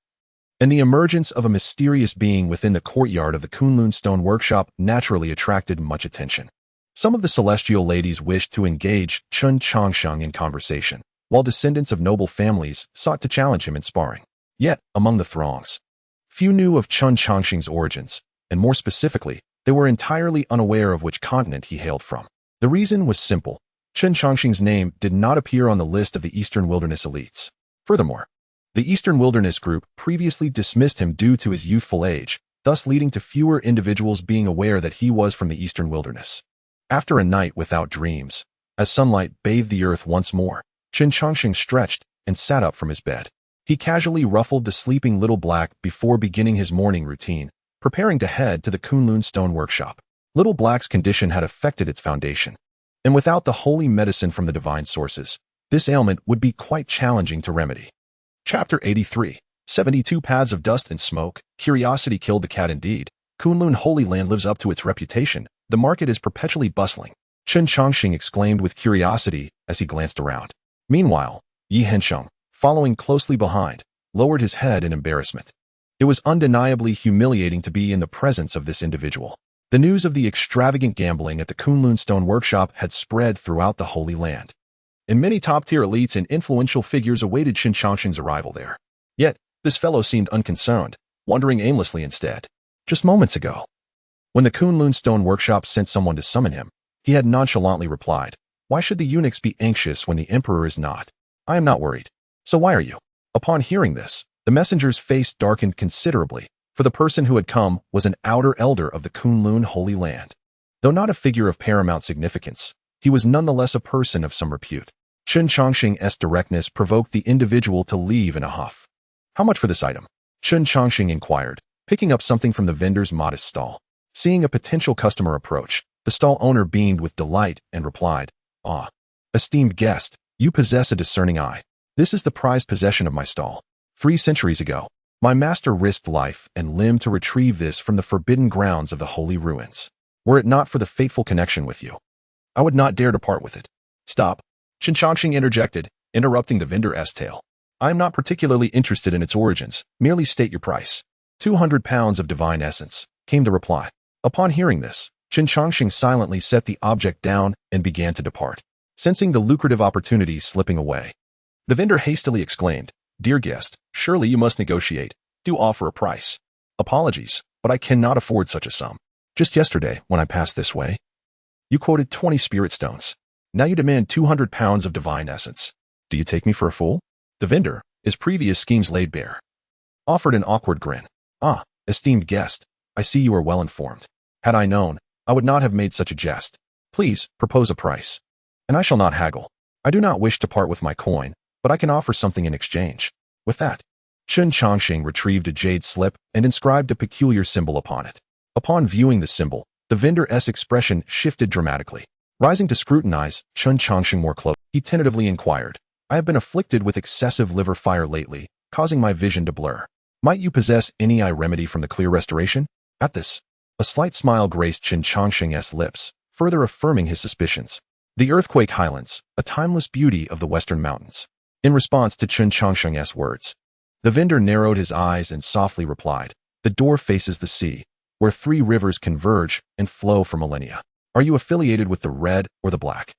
and the emergence of a mysterious being within the courtyard of the Kunlun Stone Workshop naturally attracted much attention. Some of the celestial ladies wished to engage Chen Changsheng in conversation, while descendants of noble families sought to challenge him in sparring. Yet, among the throngs, few knew of Chen Changsheng's origins, and more specifically, they were entirely unaware of which continent he hailed from. The reason was simple. Chen Changsheng's name did not appear on the list of the Eastern Wilderness elites. Furthermore, the Eastern Wilderness group previously dismissed him due to his youthful age, thus leading to fewer individuals being aware that he was from the Eastern Wilderness. After a night without dreams, as sunlight bathed the earth once more, Chen Changsheng stretched and sat up from his bed. He casually ruffled the sleeping Little Black before beginning his morning routine, preparing to head to the Kunlun Stone Workshop. Little Black's condition had affected its foundation, and without the holy medicine from the divine sources, this ailment would be quite challenging to remedy. Chapter 83, 72 Paths of Dust and Smoke. Curiosity killed the cat indeed. Kunlun Holy Land lives up to its reputation. The market is perpetually bustling. Chen Changsheng exclaimed with curiosity as he glanced around. Meanwhile, Yi Hensheng, following closely behind, lowered his head in embarrassment. It was undeniably humiliating to be in the presence of this individual. The news of the extravagant gambling at the Kunlun Stone Workshop had spread throughout the Holy Land, and many top-tier elites and influential figures awaited Chen Changsheng's arrival there. Yet, this fellow seemed unconcerned, wandering aimlessly instead. Just moments ago, when the Kunlun Stone Workshop sent someone to summon him, he had nonchalantly replied, "Why should the eunuchs be anxious when the emperor is not? I am not worried. So why are you?" Upon hearing this, the messenger's face darkened considerably, for the person who had come was an outer elder of the Kunlun Holy Land. Though not a figure of paramount significance, he was nonetheless a person of some repute. Chen Changsheng's directness provoked the individual to leave in a huff. "How much for this item?" Chen Changsheng inquired, picking up something from the vendor's modest stall. Seeing a potential customer approach, the stall owner beamed with delight and replied, "Ah, esteemed guest, you possess a discerning eye. This is the prized possession of my stall. 3 centuries ago, my master risked life and limb to retrieve this from the forbidden grounds of the holy ruins. Were it not for the fateful connection with you, I would not dare to part with it. Stop. Chen Changsheng interjected, interrupting the vendor's tale. I am not particularly interested in its origins. Merely state your price. 200 pounds of divine essence, came the reply. Upon hearing this, Chen Changsheng silently set the object down and began to depart, sensing the lucrative opportunity slipping away. The vendor hastily exclaimed, Dear guest, surely you must negotiate. Do offer a price. Apologies, but I cannot afford such a sum. Just yesterday, when I passed this way, you quoted 20 spirit stones. Now you demand 200 pounds of divine essence. Do you take me for a fool? The vendor, his previous schemes laid bare, offered an awkward grin. Ah, esteemed guest, I see you are well informed. Had I known, I would not have made such a jest. Please, propose a price, and I shall not haggle. I do not wish to part with my coin, but I can offer something in exchange. With that, Chen Changsheng retrieved a jade slip and inscribed a peculiar symbol upon it. Upon viewing the symbol, the vendor's expression shifted dramatically. Rising to scrutinize Chen Changsheng more closely, he tentatively inquired, I have been afflicted with excessive liver fire lately, causing my vision to blur. Might you possess any eye remedy from the clear restoration? At this, a slight smile graced Chen Changsheng's lips, further affirming his suspicions. The earthquake highlands, a timeless beauty of the western mountains. In response to Chen Changsheng's words, the vendor narrowed his eyes and softly replied, The door faces the sea, where 3 rivers converge and flow for millennia. Are you affiliated with the red or the black?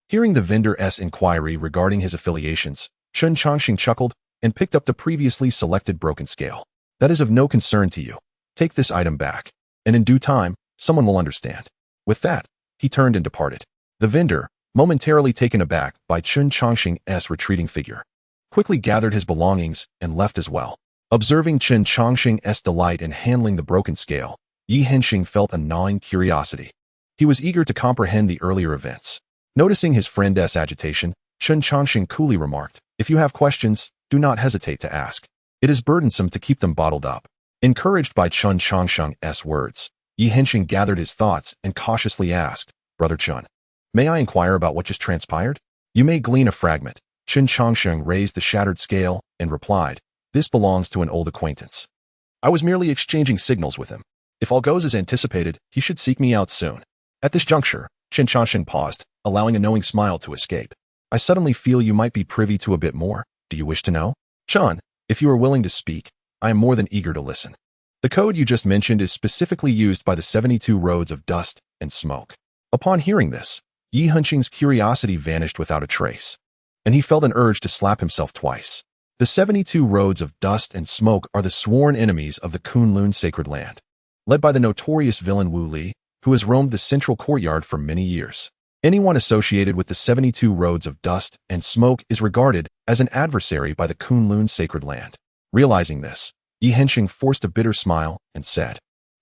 Hearing the vendor's inquiry regarding his affiliations, Chen Changsheng chuckled and picked up the previously selected broken scale. That is of no concern to you. Take this item back, and in due time, someone will understand. With that, he turned and departed. The vendor, momentarily taken aback by Chen Changsheng's retreating figure, quickly gathered his belongings and left as well. Observing Chen Changsheng's delight in handling the broken scale, Xianxia felt a gnawing curiosity. He was eager to comprehend the earlier events. Noticing his friend's agitation, Chen Changsheng coolly remarked, If you have questions, do not hesitate to ask. It is burdensome to keep them bottled up. Encouraged by Chen Changsheng's words, Xianxia gathered his thoughts and cautiously asked, Brother Chen, may I inquire about what just transpired? You may glean a fragment. Chen Changsheng raised the shattered scale and replied, This belongs to an old acquaintance. I was merely exchanging signals with him. If all goes as anticipated, he should seek me out soon. At this juncture, Chen Changsheng paused, allowing a knowing smile to escape. I suddenly feel you might be privy to a bit more. Do you wish to know? Chen, if you are willing to speak, I am more than eager to listen. The code you just mentioned is specifically used by the 72 roads of dust and smoke. Upon hearing this, Xianxia's curiosity vanished without a trace, and he felt an urge to slap himself twice. The 72 roads of dust and smoke are the sworn enemies of the Kunlun sacred land, led by the notorious villain Wu Li, who has roamed the central courtyard for many years. Anyone associated with the 72 roads of dust and smoke is regarded as an adversary by the Kunlun sacred land. Realizing this, Xianxia forced a bitter smile and said,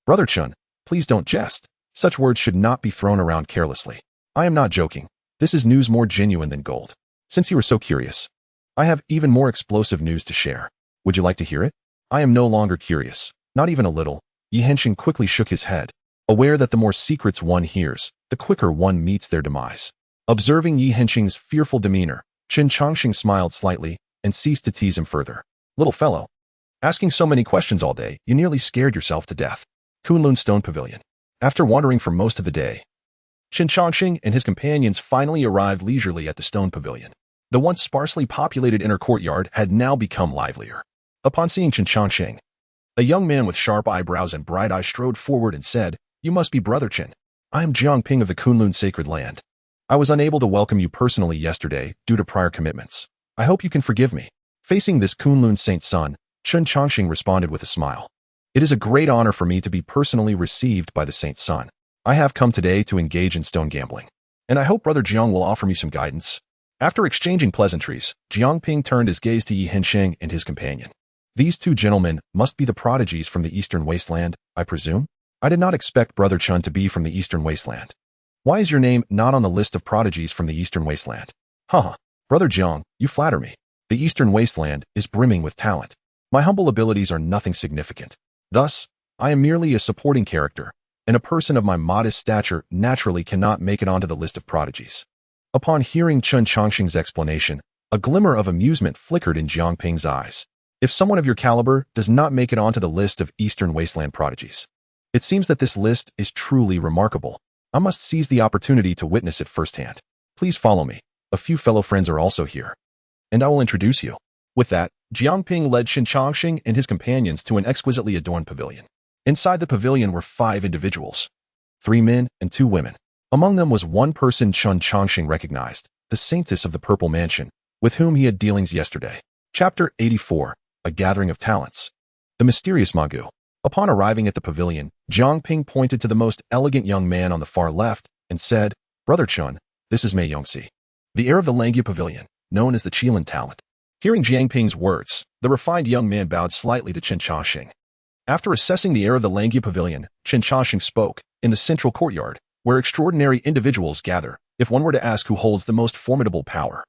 Brother Chen, please don't jest. Such words should not be thrown around carelessly. I am not joking. This is news more genuine than gold. Since you are so curious, I have even more explosive news to share. Would you like to hear it? I am no longer curious, not even a little. Xianxia quickly shook his head, aware that the more secrets one hears, the quicker one meets their demise. Observing Xianxia's fearful demeanor, Chen Changsheng smiled slightly and ceased to tease him further. Little fellow, asking so many questions all day, you nearly scared yourself to death. Kunlun Stone Pavilion. After wandering for most of the day, Chen Changsheng and his companions finally arrived leisurely at the Stone Pavilion. The once sparsely populated inner courtyard had now become livelier. Upon seeing Chen Changsheng, a young man with sharp eyebrows and bright eyes strode forward and said, You must be Brother Chen. I am Jiangping of the Kunlun Sacred Land. I was unable to welcome you personally yesterday due to prior commitments. I hope you can forgive me. Facing this Kunlun Saint's son, Chen Changsheng responded with a smile. It is a great honor for me to be personally received by the Saint's son. I have come today to engage in stone gambling, and I hope Brother Jiang will offer me some guidance. After exchanging pleasantries, Jiangping turned his gaze to Xianxia and his companion. These two gentlemen must be the prodigies from the Eastern Wasteland, I presume? I did not expect Brother Chen to be from the Eastern Wasteland. Why is your name not on the list of prodigies from the Eastern Wasteland? Haha, Brother Jiang, you flatter me. The Eastern Wasteland is brimming with talent. My humble abilities are nothing significant. Thus, I am merely a supporting character, and a person of my modest stature naturally cannot make it onto the list of prodigies. Upon hearing Chen Changsheng's explanation, a glimmer of amusement flickered in Jiangping's eyes. If someone of your caliber does not make it onto the list of Eastern Wasteland prodigies, it seems that this list is truly remarkable. I must seize the opportunity to witness it firsthand. Please follow me. A few fellow friends are also here, and I will introduce you." With that, Jiang Ping led Chen Changsheng and his companions to an exquisitely adorned pavilion. Inside the pavilion were 5 individuals, 3 men and 2 women. Among them was one person Chen Changsheng recognized, the saintess of the Purple Mansion, with whom he had dealings yesterday. Chapter 84, A Gathering of Talents. The Mysterious Magu. Upon arriving at the pavilion, Jiang Ping pointed to the most elegant young man on the far left and said, "Brother Chen, this is Mei Yongxi, the heir of the Langia Pavilion, known as the Qilin Talent." Hearing Jiang Ping's words, the refined young man bowed slightly to Chen Changsheng. After assessing the heir of the Langia Pavilion, Chen Changsheng spoke, "In the central courtyard, where extraordinary individuals gather, if one were to ask who holds the most formidable power,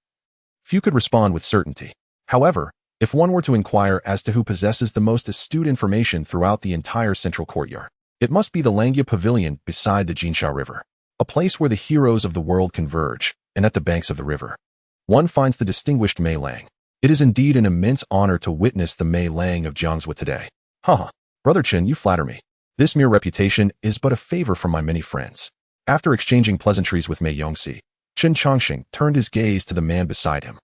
few could respond with certainty. However, if one were to inquire as to who possesses the most astute information throughout the entire central courtyard, it must be the Langia Pavilion beside the Jinsha River, a place where the heroes of the world converge, and at the banks of the river, one finds the distinguished Mei Lang. It is indeed an immense honor to witness the Mei Lang of Jiangsu today." "Haha, Brother Chen, you flatter me. This mere reputation is but a favor from my many friends." After exchanging pleasantries with Mei Yongxi, Chen Changsheng turned his gaze to the man beside him.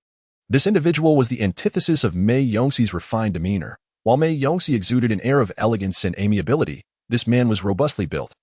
This individual was the antithesis of Mei Yongxi's refined demeanor. While Mei Yongxi exuded an air of elegance and amiability, this man was robustly built.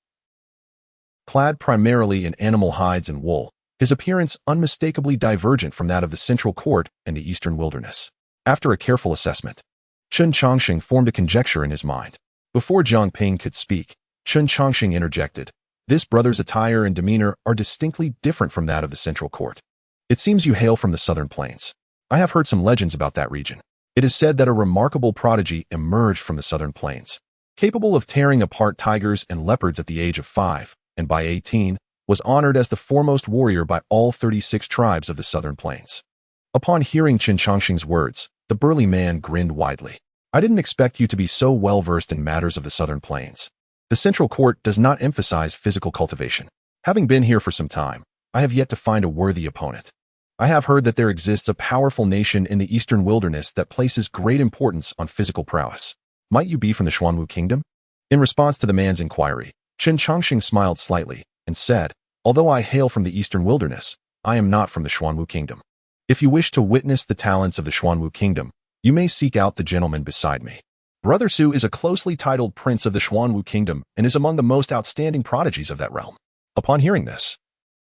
Clad primarily in animal hides and wool, his appearance unmistakably divergent from that of the central court and the eastern wilderness. After a careful assessment, Chen Changsheng formed a conjecture in his mind. Before Jiang Ping could speak, Chen Changsheng interjected, "This brother's attire and demeanor are distinctly different from that of the central court. It seems you hail from the southern plains. I have heard some legends about that region. It is said that a remarkable prodigy emerged from the southern plains, capable of tearing apart tigers and leopards at the age of 5, and by 18, was honored as the foremost warrior by all 36 tribes of the southern plains." Upon hearing Chen Changsheng's words, the burly man grinned widely. "I didn't expect you to be so well-versed in matters of the southern plains. The central court does not emphasize physical cultivation. Having been here for some time, I have yet to find a worthy opponent. I have heard that there exists a powerful nation in the eastern wilderness that places great importance on physical prowess. Might you be from the Xuanwu Kingdom?" In response to the man's inquiry, Chen Changsheng smiled slightly and said, "Although I hail from the eastern wilderness, I am not from the Xuanwu Kingdom. If you wish to witness the talents of the Xuanwu Kingdom, you may seek out the gentleman beside me. Brother Su is a closely titled prince of the Xuanwu Kingdom and is among the most outstanding prodigies of that realm." Upon hearing this,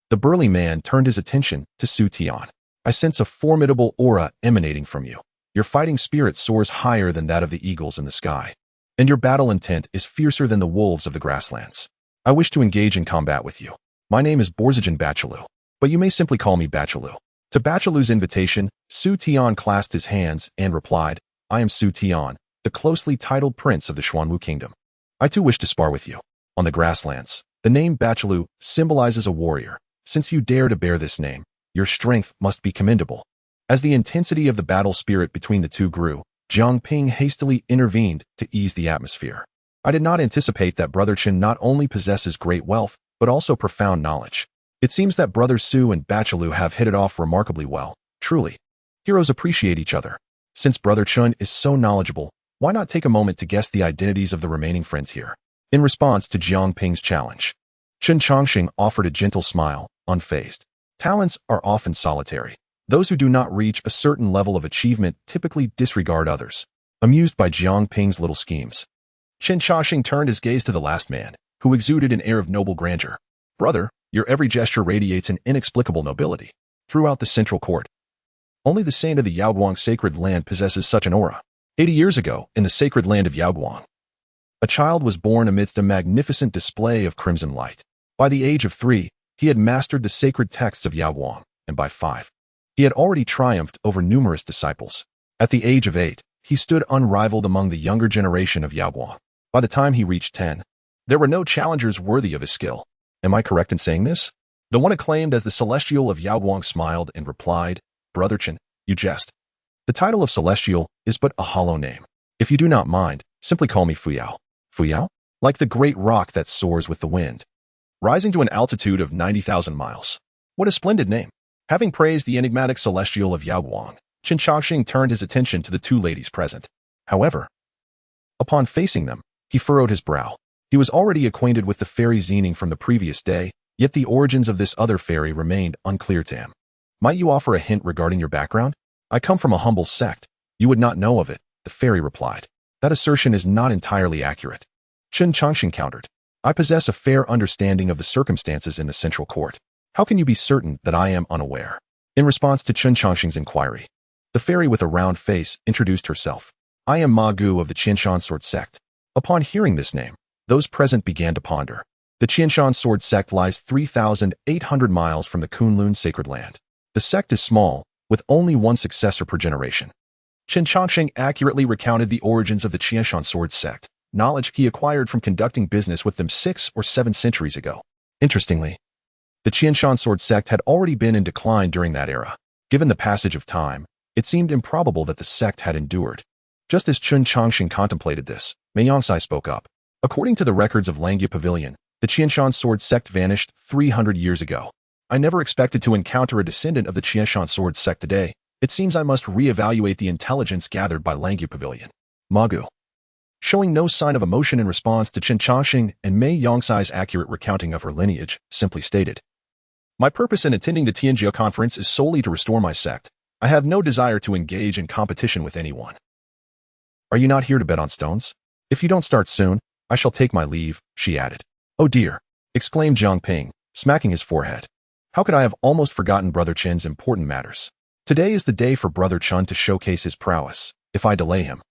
the burly man turned his attention to Su Tian. "I sense a formidable aura emanating from you. Your fighting spirit soars higher than that of the eagles in the sky, and your battle intent is fiercer than the wolves of the grasslands. I wish to engage in combat with you. My name is Borzajan Bachalu, but you may simply call me Bachalu." To Bachalu's invitation, Su Tian clasped his hands and replied, "I am Su Tian, the closely titled prince of the Xuanwu Kingdom. I too wish to spar with you. On the grasslands, the name Bachalu symbolizes a warrior. Since you dare to bear this name, your strength must be commendable." As the intensity of the battle spirit between the two grew, Jiang Ping hastily intervened to ease the atmosphere. "I did not anticipate that Brother Chen not only possesses great wealth, but also profound knowledge. It seems that Brother Su and Bachalu have hit it off remarkably well. Truly, heroes appreciate each other. Since Brother Chen is so knowledgeable, why not take a moment to guess the identities of the remaining friends here?" In response to Jiang Ping's challenge, Chen Changsheng offered a gentle smile, unfazed. Talents are often solitary. Those who do not reach a certain level of achievement typically disregard others. Amused by Jiang Ping's little schemes, Chen Changsheng turned his gaze to the last man, who exuded an air of noble grandeur. "Brother, your every gesture radiates an inexplicable nobility. Throughout the central court, only the saint of the Yaoguang sacred land possesses such an aura. 80 years ago, in the sacred land of Yaoguang, a child was born amidst a magnificent display of crimson light. By the age of 3, he had mastered the sacred texts of Yaoguang, and by 5, he had already triumphed over numerous disciples. At the age of 8, he stood unrivaled among the younger generation of Yaoguang. By the time he reached 10, there were no challengers worthy of his skill. Am I correct in saying this?" The one acclaimed as the Celestial of Yaoguang smiled and replied, "Brother Chen, you jest. The title of Celestial is but a hollow name. If you do not mind, simply call me Fuyao." Fuyao? Like the great rock that soars with the wind, rising to an altitude of 90,000 miles. What a splendid name. Having praised the enigmatic Celestial of Yaoguang, Chen Changsheng turned his attention to the two ladies present. However, upon facing them, he furrowed his brow. He He was already acquainted with the fairy Xianxia from the previous day, yet the origins of this other fairy remained unclear to him. Might you offer a hint regarding your background? I come from a humble sect. You would not know of it, the fairy replied. That assertion is not entirely accurate. Chen Changsheng countered. I possess a fair understanding of the circumstances in the central court. How can you be certain that I am unaware? In response to Chen Changsheng's inquiry, the fairy with a round face introduced herself. I am Ma Gu of the Qianshan Sword Sect. Upon hearing this name, those present began to ponder. The Qianshan Sword Sect lies 3,800 miles from the Kunlun Sacred Land. The sect is small, with only one successor per generation. Chen Changsheng accurately recounted the origins of the Qianshan Sword Sect, knowledge he acquired from conducting business with them 6 or 7 centuries ago. Interestingly, the Qianshan Sword Sect had already been in decline during that era. Given the passage of time, it seemed improbable that the sect had endured. Just as Chen Changsheng contemplated this, xianxia spoke up. According to the records of Langya Pavilion, the Qianshan Sword Sect vanished 300 years ago. I never expected to encounter a descendant of the Qianshan Sword Sect today. It seems I must re-evaluate the intelligence gathered by Langya Pavilion. Ma Gu, showing no sign of emotion in response to Chen Changsheng and Mei Yongxi's accurate recounting of her lineage, simply stated, my purpose in attending the Tianjia conference is solely to restore my sect. I have no desire to engage in competition with anyone. Are you not here to bet on stones? If you don't start soon, I shall take my leave, she added. Oh dear, exclaimed Jiang Ping, smacking his forehead. How could I have almost forgotten Brother Chen's important matters? Today is the day for Brother Chen to showcase his prowess. If I delay him,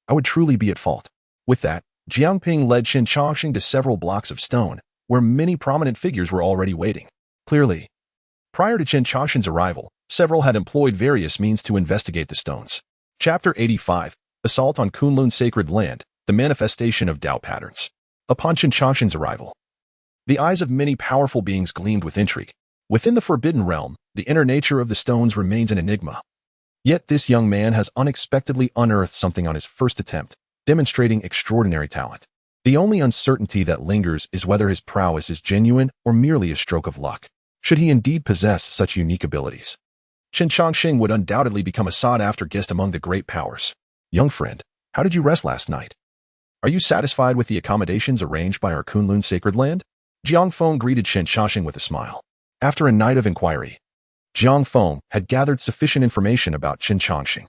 I would truly be at fault. With that, Jiang Ping led Chen Changsheng to several blocks of stone, where many prominent figures were already waiting. Clearly, prior to Chen Changsheng's arrival, several had employed various means to investigate the stones. Chapter 85, Assault on Kunlun Sacred Land, the Manifestation of Tao Patterns. Upon Chen Changsheng's arrival, the eyes of many powerful beings gleamed with intrigue. Within the Forbidden Realm, the inner nature of the stones remains an enigma. Yet this young man has unexpectedly unearthed something on his first attempt, demonstrating extraordinary talent. The only uncertainty that lingers is whether his prowess is genuine or merely a stroke of luck. Should he indeed possess such unique abilities, Chen Changsheng would undoubtedly become a sought-after guest among the great powers. Young friend, how did you rest last night? Are you satisfied with the accommodations arranged by our Kunlun Sacred Land? Jiang Feng greeted Chen Changsheng with a smile. After a night of inquiry, Jiang Feng had gathered sufficient information about Chen Changsheng.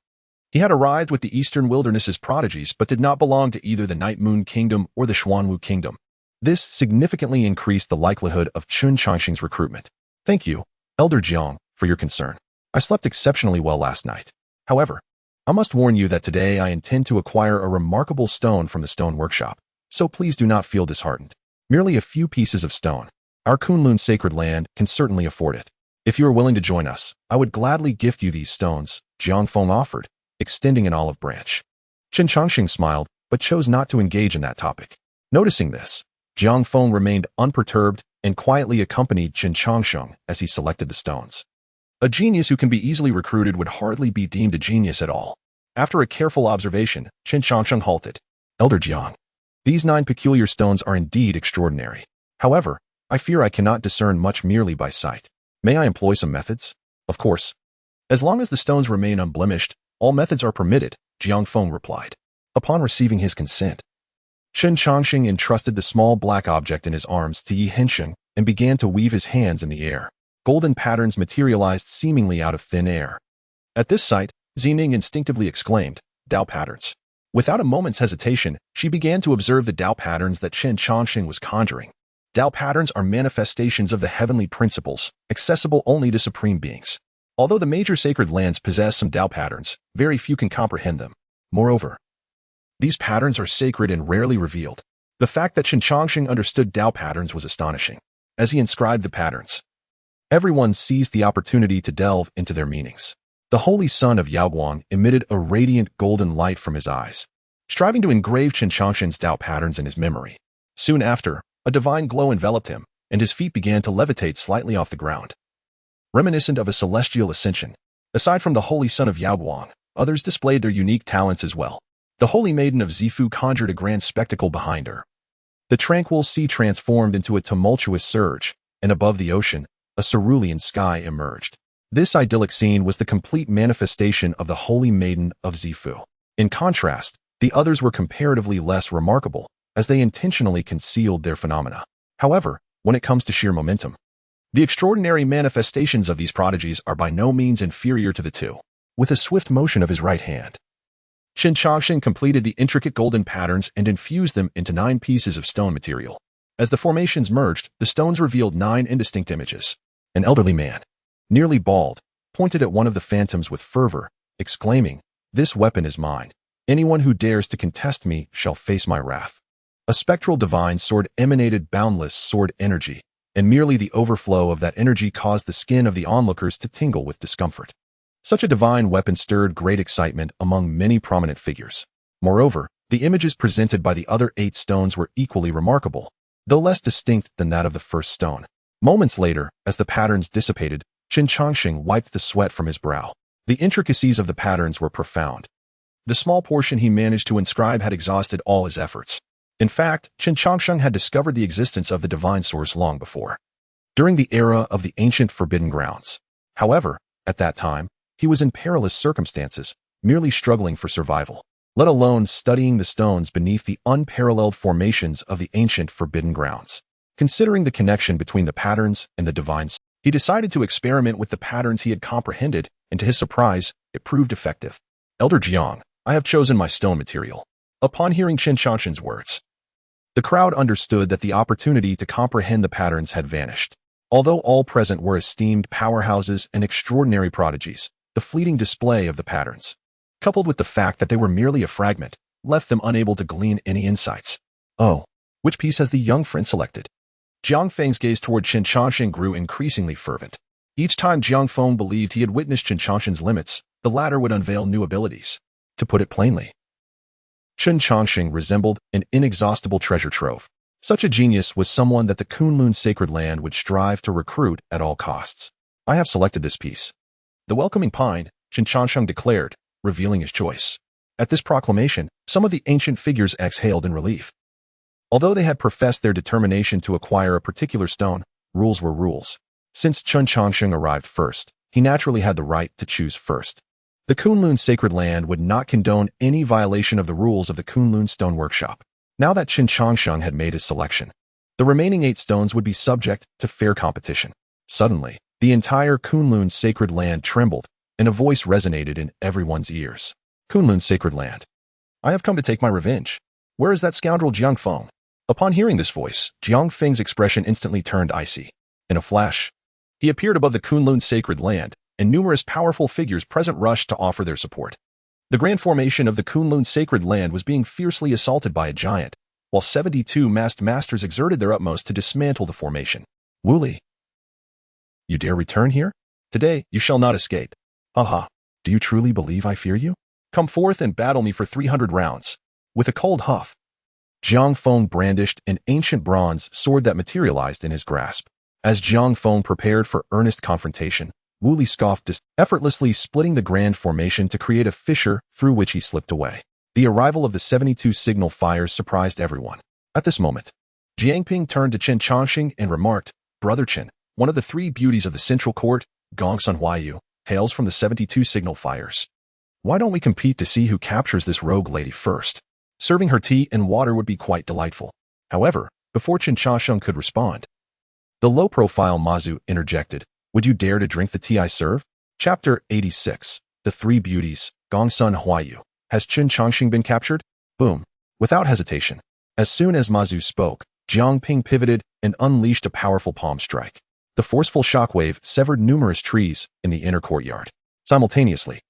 He had arrived with the Eastern Wilderness's prodigies but did not belong to either the Night Moon Kingdom or the Xuanwu Kingdom. This significantly increased the likelihood of Chen Changsheng's recruitment. Thank you, Elder Jiang, for your concern. I slept exceptionally well last night. However, I must warn you that today I intend to acquire a remarkable stone from the stone workshop, so please do not feel disheartened. Merely a few pieces of stone. Our Kunlun Sacred Land can certainly afford it. If you are willing to join us, I would gladly gift you these stones, Jiang Feng offered, extending an olive branch. Chen Changsheng smiled, but chose not to engage in that topic. Noticing this, Jiang Feng remained unperturbed and quietly accompanied Chen Changsheng as he selected the stones. A genius who can be easily recruited would hardly be deemed a genius at all. After a careful observation, Chen Changsheng halted. Elder Jiang, these 9 peculiar stones are indeed extraordinary. However, I fear I cannot discern much merely by sight. May I employ some methods? Of course. As long as the stones remain unblemished, all methods are permitted, Jiang Feng replied. Upon receiving his consent, Chen Changsheng entrusted the small black object in his arms to Yi Hensheng and began to weave his hands in the air. Golden patterns materialized seemingly out of thin air. At this sight, Xianxia instinctively exclaimed, Tao patterns. Without a moment's hesitation, she began to observe the Tao patterns that Chen Changsheng was conjuring. Tao patterns are manifestations of the heavenly principles, accessible only to supreme beings. Although the major sacred lands possess some Tao patterns, very few can comprehend them. Moreover, these patterns are sacred and rarely revealed. The fact that Chen Changsheng understood Tao patterns was astonishing. As he inscribed the patterns, everyone seized the opportunity to delve into their meanings. The holy sun of Yaoguang emitted a radiant golden light from his eyes, striving to engrave Chen Changsheng's Tao patterns in his memory. Soon after, a divine glow enveloped him, and his feet began to levitate slightly off the ground, reminiscent of a celestial ascension. Aside from the holy son of Yaoguang, others displayed their unique talents as well. The holy maiden of Zifu conjured a grand spectacle behind her. The tranquil sea transformed into a tumultuous surge, and above the ocean, a cerulean sky emerged. This idyllic scene was the complete manifestation of the holy maiden of Zifu. In contrast, the others were comparatively less remarkable, as they intentionally concealed their phenomena. However, when it comes to sheer momentum, the extraordinary manifestations of these prodigies are by no means inferior to the two. With a swift motion of his right hand, Chen Changsheng completed the intricate golden patterns and infused them into 9 pieces of stone material. As the formations merged, the stones revealed 9 indistinct images. An elderly man, nearly bald, pointed at one of the phantoms with fervor, exclaiming, "This weapon is mine. Anyone who dares to contest me shall face my wrath." A spectral divine sword emanated boundless sword energy, and merely the overflow of that energy caused the skin of the onlookers to tingle with discomfort. Such a divine weapon stirred great excitement among many prominent figures. Moreover, the images presented by the other 8 stones were equally remarkable, though less distinct than that of the first stone. Moments later, as the patterns dissipated, Chen Changsheng wiped the sweat from his brow. The intricacies of the patterns were profound. The small portion he managed to inscribe had exhausted all his efforts. In fact, Chen Changsheng had discovered the existence of the divine source long before, during the era of the ancient Forbidden Grounds. However, at that time, he was in perilous circumstances, merely struggling for survival, let alone studying the stones beneath the unparalleled formations of the ancient Forbidden Grounds. Considering the connection between the patterns and the divine, he decided to experiment with the patterns he had comprehended, and to his surprise, it proved effective. "Elder Jiang, I have chosen my stone material." Upon hearing Chen Changsheng's words, the crowd understood that the opportunity to comprehend the patterns had vanished. Although all present were esteemed powerhouses and extraordinary prodigies, the fleeting display of the patterns, coupled with the fact that they were merely a fragment, left them unable to glean any insights. "Oh, which piece has the young friend selected?" Jiang Feng's gaze toward Chen Changsheng grew increasingly fervent. Each time Jiang Feng believed he had witnessed Chen Changsheng's limits, the latter would unveil new abilities. To put it plainly, Chen Changsheng resembled an inexhaustible treasure trove. Such a genius was someone that the Kunlun sacred land would strive to recruit at all costs. "I have selected this piece." The welcoming pine, Chen Changsheng declared, revealing his choice. At this proclamation, some of the ancient figures exhaled in relief. Although they had professed their determination to acquire a particular stone, rules were rules. Since Chen Changsheng arrived first, he naturally had the right to choose first. The Kunlun sacred land would not condone any violation of the rules of the Kunlun stone workshop. Now that Chen Changsheng had made his selection, the remaining 8 stones would be subject to fair competition. Suddenly, the entire Kunlun sacred land trembled, and a voice resonated in everyone's ears. "Kunlun sacred land. I have come to take my revenge. Where is that scoundrel Jiang Feng?" Upon hearing this voice, Jiang Feng's expression instantly turned icy. In a flash, he appeared above the Kunlun sacred land, and numerous powerful figures present rushed to offer their support. The grand formation of the Kunlun sacred land was being fiercely assaulted by a giant, while 72 masked masters exerted their utmost to dismantle the formation. "Wu Li, you dare return here? Today you shall not escape. Haha, do you truly believe I fear you? Come forth and battle me for 300 rounds. With a cold huff, Jiang Feng brandished an ancient bronze sword that materialized in his grasp. As Jiang Feng prepared for earnest confrontation, Wu Li scoffed, effortlessly splitting the grand formation to create a fissure through which he slipped away. The arrival of the 72 signal fires surprised everyone. At this moment, Jiang Ping turned to Chen Changsheng and remarked, "Brother Chen, one of the 3 beauties of the central court, Gongsun Huayu, hails from the 72 signal fires. Why don't we compete to see who captures this rogue lady first? Serving her tea and water would be quite delightful." However, before Chen Changsheng could respond, the low-profile Mazu interjected, "Would you dare to drink the tea I serve?" Chapter 86. The 3 Beauties, Gongsun Huayu. Has Chen Changsheng been captured? Boom. Without hesitation, as soon as Mazu spoke, Jiang Ping pivoted and unleashed a powerful palm strike. The forceful shockwave severed numerous trees in the inner courtyard. Simultaneously,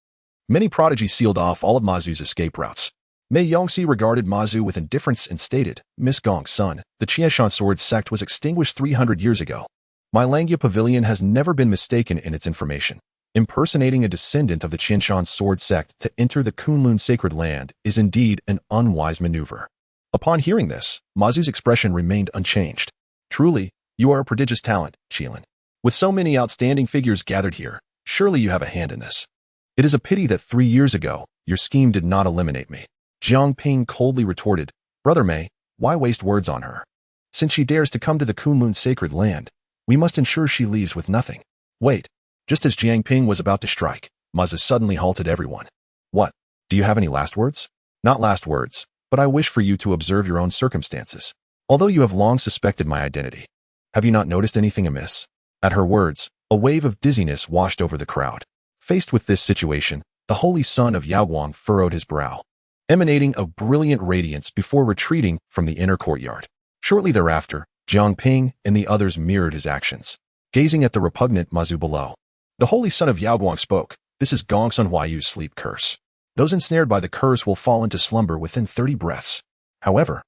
many prodigies sealed off all of Mazu's escape routes. Mei Yongxi regarded Mazu with indifference and stated, "Miss Gongsun, the Qianshan sword sect was extinguished 300 years ago. My Langya Pavilion has never been mistaken in its information. Impersonating a descendant of the Qianshan sword sect to enter the Kunlun sacred land is indeed an unwise maneuver." Upon hearing this, Mazu's expression remained unchanged. "Truly, you are a prodigious talent, Qilin. With so many outstanding figures gathered here, surely you have a hand in this. It is a pity that 3 years ago, your scheme did not eliminate me." Jiang Ping coldly retorted, "Brother Mei, why waste words on her? Since she dares to come to the Kunlun sacred land, we must ensure she leaves with nothing." Wait, just as Jiang Ping was about to strike, Mazu suddenly halted everyone. "What? Do you have any last words?" "Not last words, but I wish for you to observe your own circumstances. Although you have long suspected my identity, have you not noticed anything amiss?" At her words, a wave of dizziness washed over the crowd. Faced with this situation, the holy son of Yaoguang furrowed his brow, emanating a brilliant radiance before retreating from the inner courtyard. Shortly thereafter, Jiang Ping and the others mirrored his actions, gazing at the repugnant Mazu below. The holy son of Yaoguang spoke, "This is Gongsun Huayu's sleep curse. Those ensnared by the curse will fall into slumber within 30 breaths. However,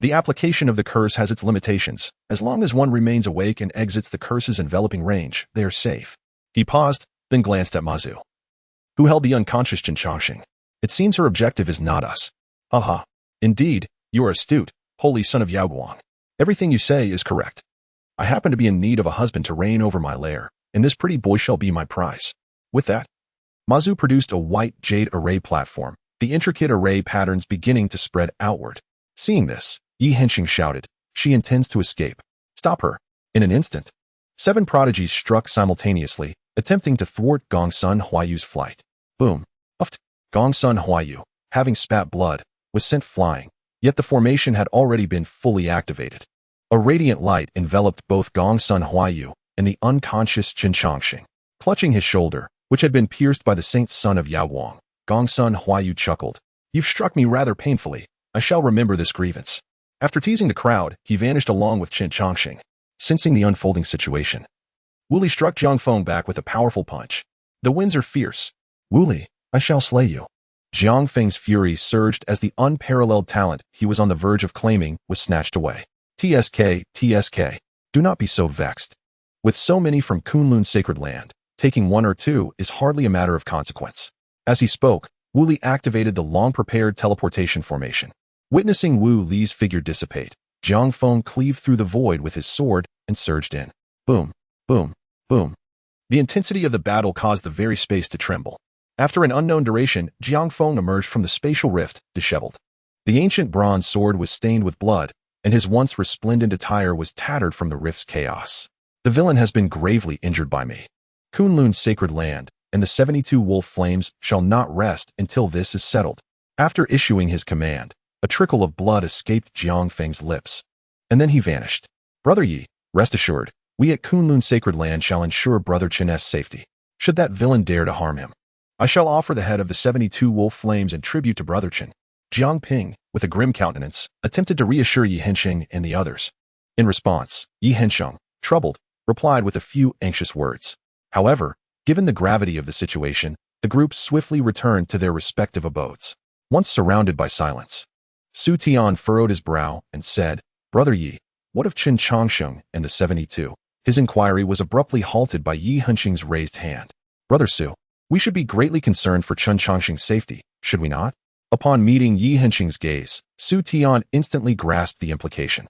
the application of the curse has its limitations. As long as one remains awake and exits the curse's enveloping range, they are safe." He paused, then glanced at Mazu, who held the unconscious Chen Changsheng. "It seems her objective is not us." "Aha. Indeed, you are astute, holy son of Yaoguang. Everything you say is correct. I happen to be in need of a husband to reign over my lair, and this pretty boy shall be my prize." With that, Mazu produced a white jade array platform, the intricate array patterns beginning to spread outward. Seeing this, Xianxia shouted, "She intends to escape. Stop her." In an instant, 7 prodigies struck simultaneously, attempting to thwart Gongsun Huayu's flight. Boom. Uft. Gongsun Huayu, having spat blood, was sent flying, yet the formation had already been fully activated. A radiant light enveloped both Gongsun Huayu and the unconscious Chen Changsheng. Clutching his shoulder, which had been pierced by the saint's son of Yaoguang, Gongsun Huayu chuckled, "You've struck me rather painfully. I shall remember this grievance." After teasing the crowd, he vanished along with Chen Changsheng. Sensing the unfolding situation, Wuli struck Jiang Feng back with a powerful punch. "The winds are fierce. Wuli, I shall slay you." Jiang Feng's fury surged as the unparalleled talent he was on the verge of claiming was snatched away. TSK, do not be so vexed. With so many from Kunlun's sacred land, taking 1 or 2 is hardly a matter of consequence. As he spoke, Wu Li activated the long-prepared teleportation formation. Witnessing Wu Li's figure dissipate, Jiang Feng cleaved through the void with his sword and surged in. Boom, boom, boom. The intensity of the battle caused the very space to tremble. After an unknown duration, Jiang Feng emerged from the spatial rift, disheveled. The ancient bronze sword was stained with blood, and his once resplendent attire was tattered from the rift's chaos. "The villain has been gravely injured by me. Kunlun's sacred land and the 72 wolf flames shall not rest until this is settled." After issuing his command, a trickle of blood escaped Jiang Feng's lips, and then he vanished. "Brother Yi, rest assured, we at Kunlun's sacred land shall ensure Brother Chen's safety. Should that villain dare to harm him, I shall offer the head of the 72 wolf flames in tribute to Brother Chen." Jiang Ping, with a grim countenance, attempted to reassure Xianxia and the others. In response, Xianxia, troubled, replied with a few anxious words. However, given the gravity of the situation, the group swiftly returned to their respective abodes. Once surrounded by silence, Su Tian furrowed his brow and said, "Brother Yi, what of Chen Changsheng and the 72? His inquiry was abruptly halted by Xianxia's raised hand. "Brother Su, we should be greatly concerned for Chen Changsheng's safety, should we not?" Upon meeting Xianxia's gaze, Su Tian instantly grasped the implication.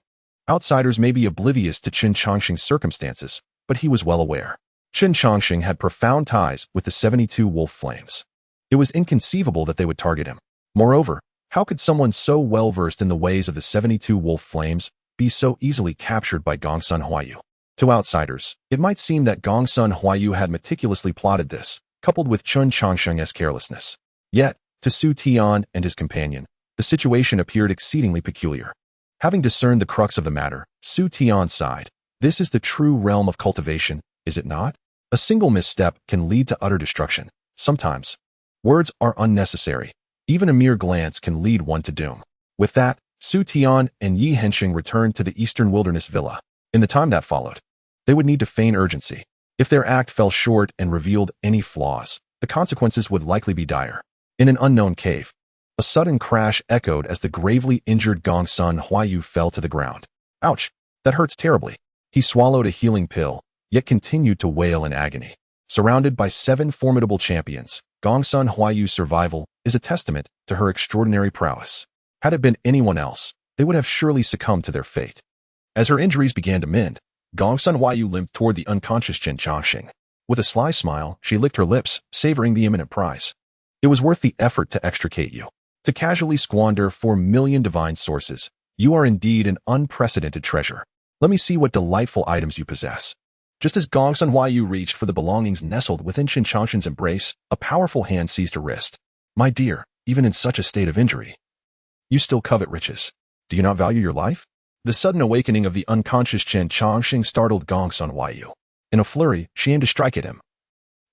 Outsiders may be oblivious to Chen Changsheng's circumstances, but he was well aware. Chen Changsheng had profound ties with the 72 wolf flames. It was inconceivable that they would target him. Moreover, how could someone so well versed in the ways of the 72 wolf flames be so easily captured by Gongsun Huayu? To outsiders, it might seem that Gongsun Huayu had meticulously plotted this, coupled with Chen Changsheng's carelessness. Yet, to Su Tian and his companion, the situation appeared exceedingly peculiar. Having discerned the crux of the matter, Su Tian sighed. "This is the true realm of cultivation, is it not? A single misstep can lead to utter destruction. Sometimes, words are unnecessary. Even a mere glance can lead one to doom." With that, Su Tian and Xianxia returned to the Eastern Wilderness Villa. In the time that followed, they would need to feign urgency. If their act fell short and revealed any flaws, the consequences would likely be dire. In an unknown cave, a sudden crash echoed as the gravely injured Gongsun Huayu fell to the ground. "Ouch, that hurts terribly." He swallowed a healing pill, yet continued to wail in agony. Surrounded by 7 formidable champions, Gongsun Huayu's survival is a testament to her extraordinary prowess. Had it been anyone else, they would have surely succumbed to their fate. As her injuries began to mend, Gongsun Huayu limped toward the unconscious Chen Changsheng. With a sly smile, she licked her lips, savoring the imminent prize. It was worth the effort to extricate you. To casually squander 4 million divine sources, you are indeed an unprecedented treasure. Let me see what delightful items you possess. Just as Gongsun Huayu reached for the belongings nestled within Chen Changsheng's embrace, a powerful hand seized her wrist. "My dear, even in such a state of injury, You still covet riches. Do you not value your life? The sudden awakening of the unconscious Chen Changsheng startled Gongsun Huayu. In a flurry, she aimed to strike at him.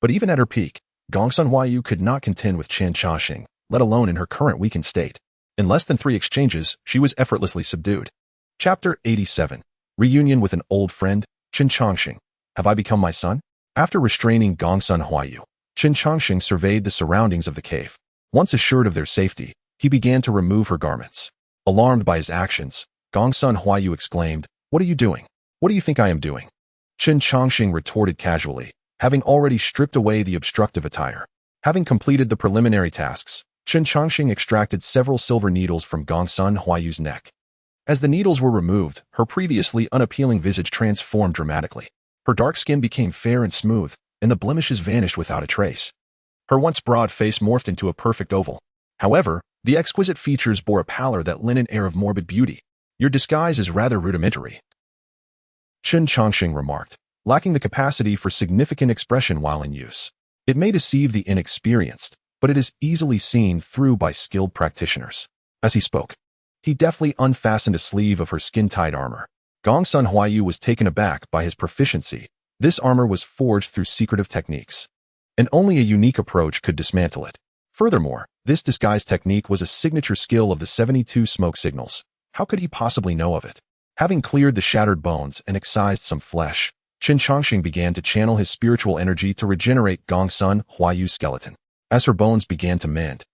But even at her peak, Gongsun Huayu could not contend with Chen Changsheng, let alone in her current weakened state. In less than 3 exchanges, she was effortlessly subdued. Chapter 87. Reunion with an old friend, Chen Changsheng. Have I become my son? After restraining Gongsun Huayu, Chen Changsheng surveyed the surroundings of the cave. Once assured of their safety, he began to remove her garments. Alarmed by his actions, Gongsun Huayu exclaimed, "What are you doing? What do you think I am doing?" Chen Changsheng retorted casually, having already stripped away the obstructive attire. Having completed the preliminary tasks, Chen Changsheng extracted several silver needles from Gongsun Huayu's neck. As the needles were removed, her previously unappealing visage transformed dramatically. Her dark skin became fair and smooth, and the blemishes vanished without a trace. Her once broad face morphed into a perfect oval. However, the exquisite features bore a pallor that lent an air of morbid beauty. Your disguise is rather rudimentary, Chen Changsheng remarked, lacking the capacity for significant expression while in use. It may deceive the inexperienced, but it is easily seen through by skilled practitioners. As he spoke, he deftly unfastened a sleeve of her skin-tight armor. Gongsun Huayu was taken aback by his proficiency. This armor was forged through secretive techniques, and only a unique approach could dismantle it. Furthermore, this disguise technique was a signature skill of the 72 smoke signals. How could he possibly know of it? Having cleared the shattered bones and excised some flesh, Chen Changsheng began to channel his spiritual energy to regenerate Gongsun Huayu's skeleton. As her bones began to mend,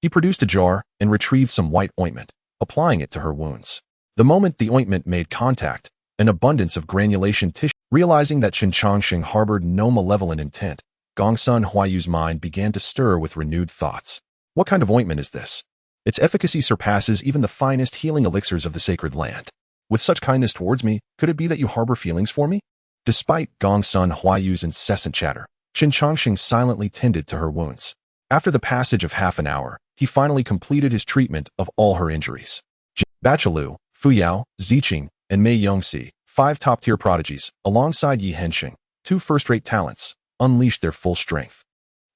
he produced a jar and retrieved some white ointment, applying it to her wounds. The moment the ointment made contact, an abundance of granulation tissue. Realizing that Chen Changsheng harbored no malevolent intent, Gongsun Huayu's mind began to stir with renewed thoughts. What kind of ointment is this? Its efficacy surpasses even the finest healing elixirs of the sacred land. With such kindness towards me, could it be that you harbor feelings for me? Despite Gongsun Huayu's incessant chatter, Chen Changsheng silently tended to her wounds. After the passage of half an hour, he finally completed his treatment of all her injuries. Baqilu, Fu Yao, Ziqing, and Mei Yongxi, 5 top-tier prodigies, alongside Yi Hensheng, 2 first-rate talents, unleashed their full strength.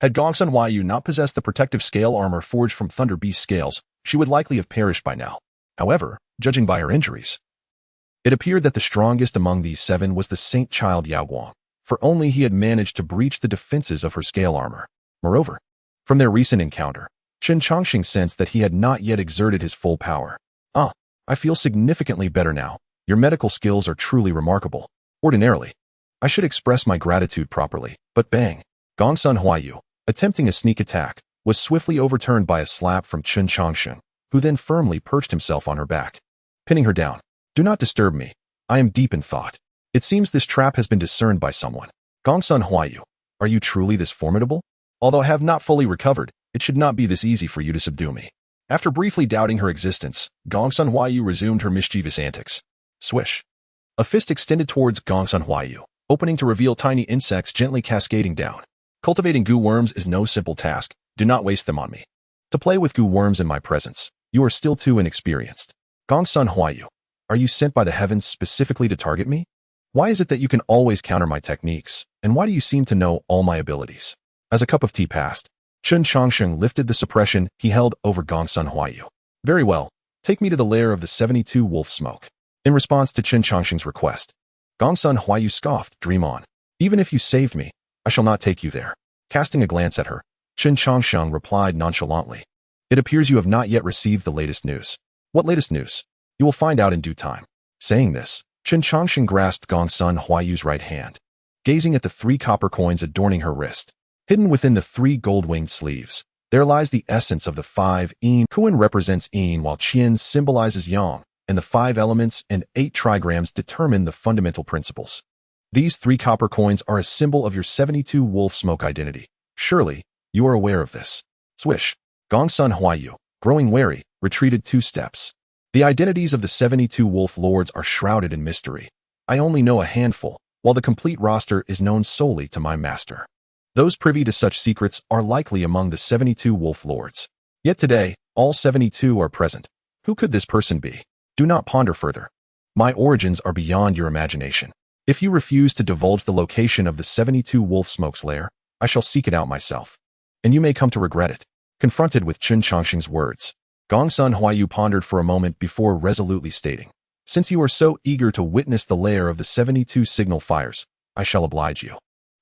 Had Gongsun Huayu not possessed the protective scale armor forged from Thunder Beast scales, she would likely have perished by now. However, judging by her injuries, it appeared that the strongest among these 7 was the Saint Child Yao Guang, for only he had managed to breach the defenses of her scale armor. Moreover, from their recent encounter, Chen Changsheng sensed that he had not yet exerted his full power. I feel significantly better now. Your medical skills are truly remarkable. Ordinarily, I should express my gratitude properly, but bang! Gongsun Huayu, attempting a sneak attack, was swiftly overturned by a slap from Chen Changsheng, who then firmly perched himself on her back, pinning her down. Do not disturb me. I am deep in thought. It seems this trap has been discerned by someone. Gongsun Huayu, are you truly this formidable? Although I have not fully recovered, it should not be this easy for you to subdue me. After briefly doubting her existence, Gongsun Huayu resumed her mischievous antics. Swish. A fist extended towards Gongsun Huayu, opening to reveal tiny insects gently cascading down. Cultivating goo worms is no simple task. Do not waste them on me. To play with goo worms in my presence, you are still too inexperienced. Gongsun Huayu, are you sent by the heavens specifically to target me? Why is it that you can always counter my techniques, and why do you seem to know all my abilities? As a cup of tea passed, Chen Changsheng lifted the suppression he held over Gongsun Huayu. Very well, take me to the lair of the 72 wolf smoke. In response to Chen Changsheng's request, Gongsun Huayu scoffed, dream on. Even if you saved me, I shall not take you there. Casting a glance at her, Chen Changsheng replied nonchalantly. It appears you have not yet received the latest news. What latest news? You will find out in due time. Saying this, Chen Changsheng grasped Gongsun Huayu's right hand, gazing at the 3 copper coins adorning her wrist. Hidden within the 3 gold-winged sleeves, there lies the essence of the 5 yin. Kuan represents yin while Qian symbolizes yang, and the 5 elements and 8 trigrams determine the fundamental principles. These 3 copper coins are a symbol of your 72 wolf smoke identity. Surely, you are aware of this. Swish. Gongsun Huayu, growing wary, retreated 2 steps. The identities of the 72 wolf lords are shrouded in mystery. I only know a handful, while the complete roster is known solely to my master. Those privy to such secrets are likely among the 72 wolf lords. Yet today, all 72 are present. Who could this person be? Do not ponder further. My origins are beyond your imagination. If you refuse to divulge the location of the 72 wolf smoke's lair, I shall seek it out myself. And you may come to regret it. Confronted with Chen Changsheng's words, Gongsun Huayu pondered for a moment before resolutely stating, "Since you are so eager to witness the lair of the 72 signal fires, I shall oblige you.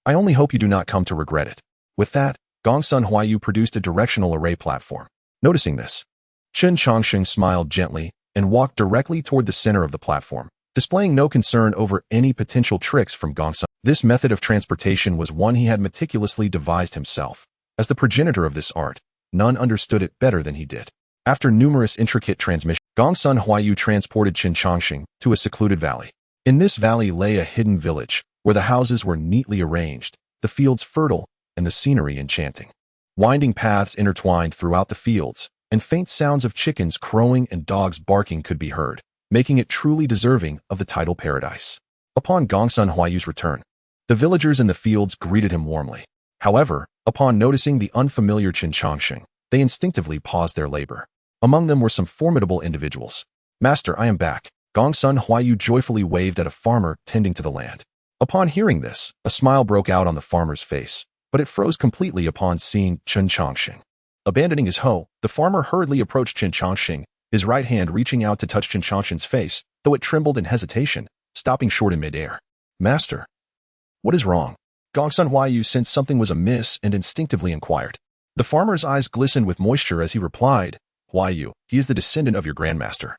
I only hope you do not come to regret it." With that, Gongsun Huayu produced a directional array platform. Noticing this, Chen Changsheng smiled gently and walked directly toward the center of the platform, displaying no concern over any potential tricks from Gongsun. This method of transportation was one he had meticulously devised himself. As the progenitor of this art, none understood it better than he did. After numerous intricate transmissions, Gongsun Huayu transported Chen Changsheng to a secluded valley. In this valley lay a hidden village, where the houses were neatly arranged, the fields fertile, and the scenery enchanting. Winding paths intertwined throughout the fields, and faint sounds of chickens crowing and dogs barking could be heard, making it truly deserving of the title paradise. Upon Gongsun Huayu's return, the villagers in the fields greeted him warmly. However, upon noticing the unfamiliar Chen Changsheng, they instinctively paused their labor. Among them were some formidable individuals. "Master, I am back." Gongsun Huayu joyfully waved at a farmer tending to the land. Upon hearing this, a smile broke out on the farmer's face, but it froze completely upon seeing Chen Changsheng. Abandoning his hoe, the farmer hurriedly approached Chen Changsheng, his right hand reaching out to touch Chen Changsheng's face, though it trembled in hesitation, stopping short in midair. "Master, what is wrong?" Gongsun Huayu sensed something was amiss and instinctively inquired. The farmer's eyes glistened with moisture as he replied, "Huayu, he is the descendant of your grandmaster.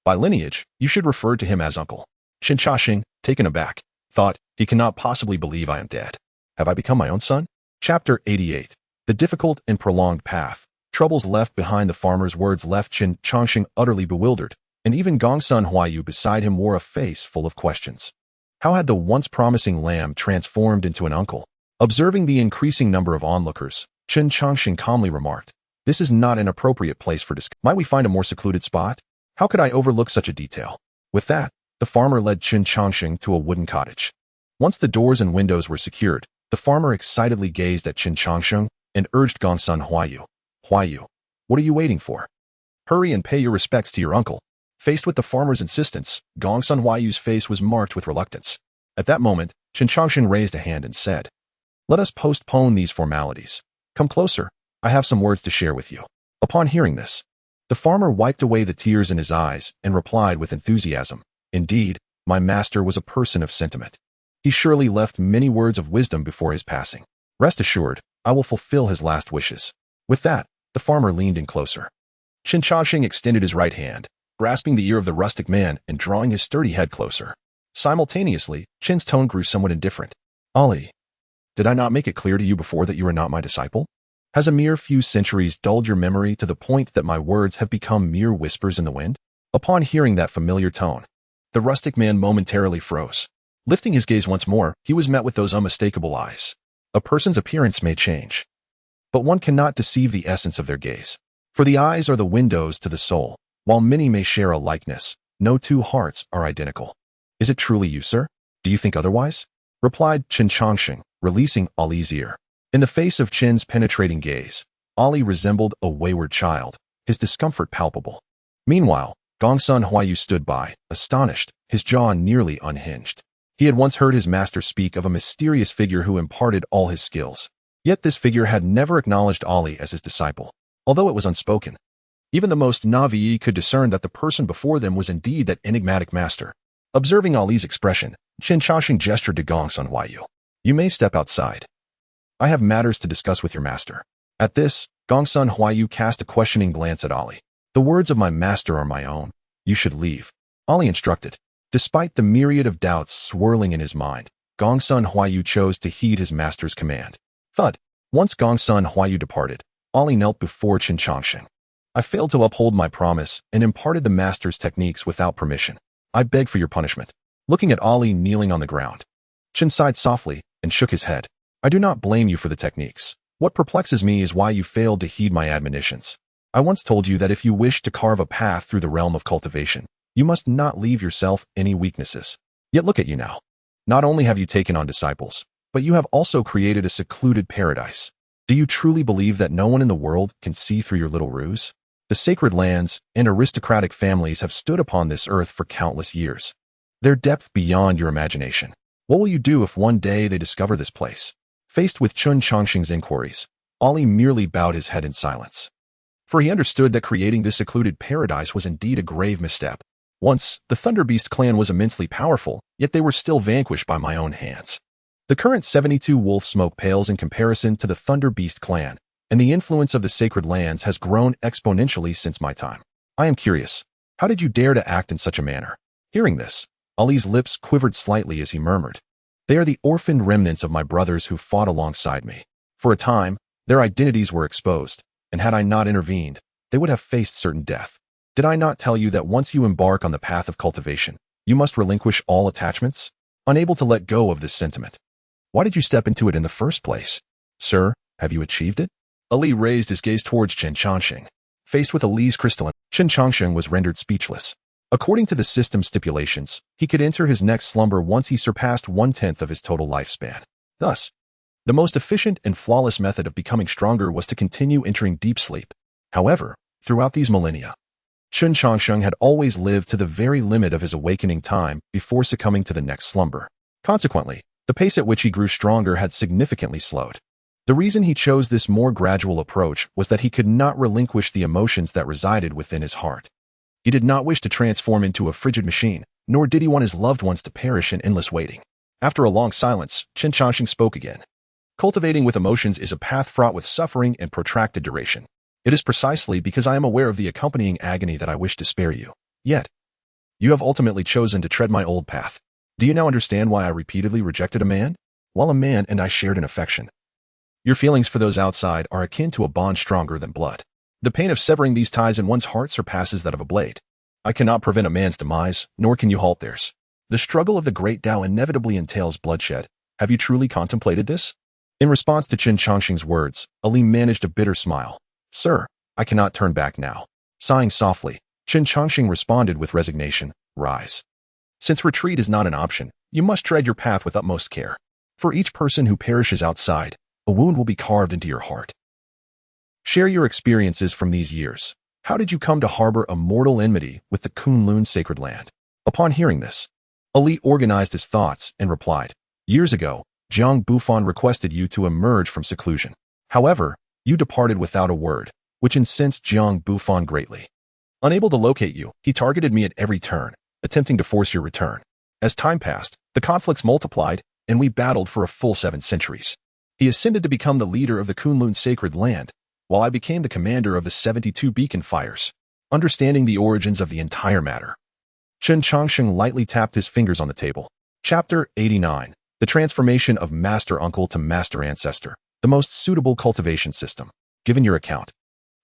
By lineage, you should refer to him as uncle." Chen Changsheng, taken aback, thought, "He cannot possibly believe I am dead. Have I become my own son?" Chapter 88. The difficult and prolonged path. Troubles left behind. The farmer's words left Chen Changsheng utterly bewildered, and even Gongsun Huayu beside him wore a face full of questions. How had the once promising lamb transformed into an uncle? Observing the increasing number of onlookers, Chen Changsheng calmly remarked, "This is not an appropriate place for discussion. Might we find a more secluded spot? How could I overlook such a detail?" With that, the farmer led Chen Changsheng to a wooden cottage. Once the doors and windows were secured, the farmer excitedly gazed at Chen Changsheng and urged Gongsun Huayu, "Huayu, what are you waiting for? Hurry and pay your respects to your uncle." Faced with the farmer's insistence, Gongsun Huayu's face was marked with reluctance. At that moment, Chen Changsheng raised a hand and said, "Let us postpone these formalities. Come closer, I have some words to share with you." Upon hearing this, the farmer wiped away the tears in his eyes and replied with enthusiasm, "Indeed, my master was a person of sentiment. He surely left many words of wisdom before his passing. Rest assured, I will fulfill his last wishes." With that, the farmer leaned in closer. Chen Changsheng extended his right hand, grasping the ear of the rustic man and drawing his sturdy head closer. Simultaneously, Chen's tone grew somewhat indifferent. "Ali, did I not make it clear to you before that you are not my disciple? Has a mere few centuries dulled your memory to the point that my words have become mere whispers in the wind?" Upon hearing that familiar tone, the rustic man momentarily froze. Lifting his gaze once more, he was met with those unmistakable eyes. A person's appearance may change, but one cannot deceive the essence of their gaze. For the eyes are the windows to the soul. While many may share a likeness, no two hearts are identical. "Is it truly you, sir? Do you think otherwise?" replied Chen Changsheng, releasing Ali's ear. In the face of Chen's penetrating gaze, Ali resembled a wayward child, his discomfort palpable. Meanwhile, Gongsun Huayu stood by, astonished, his jaw nearly unhinged. He had once heard his master speak of a mysterious figure who imparted all his skills. Yet this figure had never acknowledged Ali as his disciple, although it was unspoken. Even the most navi could discern that the person before them was indeed that enigmatic master. Observing Ali's expression, Chen Changsheng gestured to Gongsun Huayu. "You may step outside. I have matters to discuss with your master." At this, Gongsun Huayu cast a questioning glance at Ali. "The words of my master are my own. You should leave," Ali instructed. Despite the myriad of doubts swirling in his mind, Gongsun Huayu chose to heed his master's command. Thud. Once Gongsun Huayu departed, Ali knelt before Chen Changsheng. "I failed to uphold my promise and imparted the master's techniques without permission. I beg for your punishment." Looking at Ali kneeling on the ground, Chen sighed softly and shook his head. "I do not blame you for the techniques. What perplexes me is why you failed to heed my admonitions. I once told you that if you wish to carve a path through the realm of cultivation, you must not leave yourself any weaknesses. Yet look at you now. Not only have you taken on disciples, but you have also created a secluded paradise. Do you truly believe that no one in the world can see through your little ruse? The sacred lands and aristocratic families have stood upon this earth for countless years. Their depth beyond your imagination. What will you do if one day they discover this place?" Faced with Chen Changsheng's inquiries, Ali merely bowed his head in silence. for he understood that creating this secluded paradise was indeed a grave misstep. Once, the Thunder Beast clan was immensely powerful, yet they were still vanquished by my own hands. The current 72 wolf smoke pales in comparison to the Thunder Beast clan, and the influence of the sacred lands has grown exponentially since my time. I am curious, how did you dare to act in such a manner? Hearing this, Ali's lips quivered slightly as he murmured, "They are the orphaned remnants of my brothers who fought alongside me. For a time, their identities were exposed, and had I not intervened, they would have faced certain death. Did I not tell you that once you embark on the path of cultivation, you must relinquish all attachments?" Unable to let go of this sentiment, "Why did you step into it in the first place? Sir, have you achieved it?" Ali raised his gaze towards Chen Changsheng. Faced with Ali's crystalline, Chen Changsheng was rendered speechless. According to the system stipulations, he could enter his next slumber once he surpassed 1/10 of his total lifespan. Thus, the most efficient and flawless method of becoming stronger was to continue entering deep sleep. However, throughout these millennia, Chen Changsheng had always lived to the very limit of his awakening time before succumbing to the next slumber. Consequently, the pace at which he grew stronger had significantly slowed. The reason he chose this more gradual approach was that he could not relinquish the emotions that resided within his heart. He did not wish to transform into a frigid machine, nor did he want his loved ones to perish in endless waiting. After a long silence, Chen Changsheng spoke again. "Cultivating with emotions is a path fraught with suffering and protracted duration. It is precisely because I am aware of the accompanying agony that I wish to spare you. Yet, you have ultimately chosen to tread my old path. Do you now understand why I repeatedly rejected a man? While a man and I shared an affection. Your feelings for those outside are akin to a bond stronger than blood. The pain of severing these ties in one's heart surpasses that of a blade. I cannot prevent a man's demise, nor can you halt theirs. The struggle of the great Tao inevitably entails bloodshed. Have you truly contemplated this?" In response to Chen Changsheng's words, Ali managed a bitter smile. "Sir, I cannot turn back now." Sighing softly, Chen Changsheng responded with resignation, "Rise. Since retreat is not an option, you must tread your path with utmost care. For each person who perishes outside, a wound will be carved into your heart. Share your experiences from these years. How did you come to harbor a mortal enmity with the Kunlun sacred land?" Upon hearing this, Ali organized his thoughts and replied, "Years ago, Jiang Bufan requested you to emerge from seclusion. However, you departed without a word, which incensed Jiang Bufan greatly. Unable to locate you, he targeted me at every turn, attempting to force your return. As time passed, the conflicts multiplied, and we battled for a full 7 centuries. He ascended to become the leader of the Kunlun sacred land, while I became the commander of the 72 beacon fires. Understanding the origins of the entire matter." Chen Changsheng lightly tapped his fingers on the table. Chapter 89. The Transformation of Master Uncle to Master Ancestor. The most suitable cultivation system. Given your account,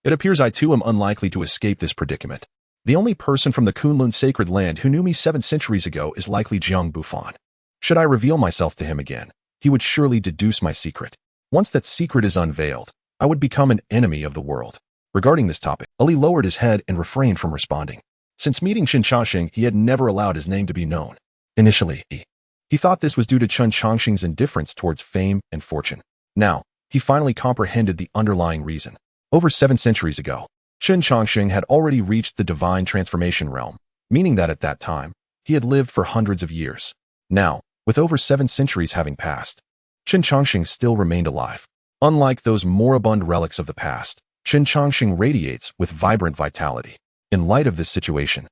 it appears I too am unlikely to escape this predicament. The only person from the Kunlun sacred land who knew me 7 centuries ago is likely Jiang Bufan. Should I reveal myself to him again, he would surely deduce my secret. Once that secret is unveiled, I would become an enemy of the world. Regarding this topic, Ali lowered his head and refrained from responding. Since meeting Chen Changsheng, he had never allowed his name to be known. Initially, he thought this was due to Chen Changsheng's indifference towards fame and fortune. Now, he finally comprehended the underlying reason. Over 7 centuries ago, Chen Changsheng had already reached the divine transformation realm, meaning that at that time, he had lived for hundreds of years. Now, with over 7 centuries having passed, Chen Changsheng still remained alive. Unlike those moribund relics of the past, Chen Changsheng radiates with vibrant vitality. In light of this situation,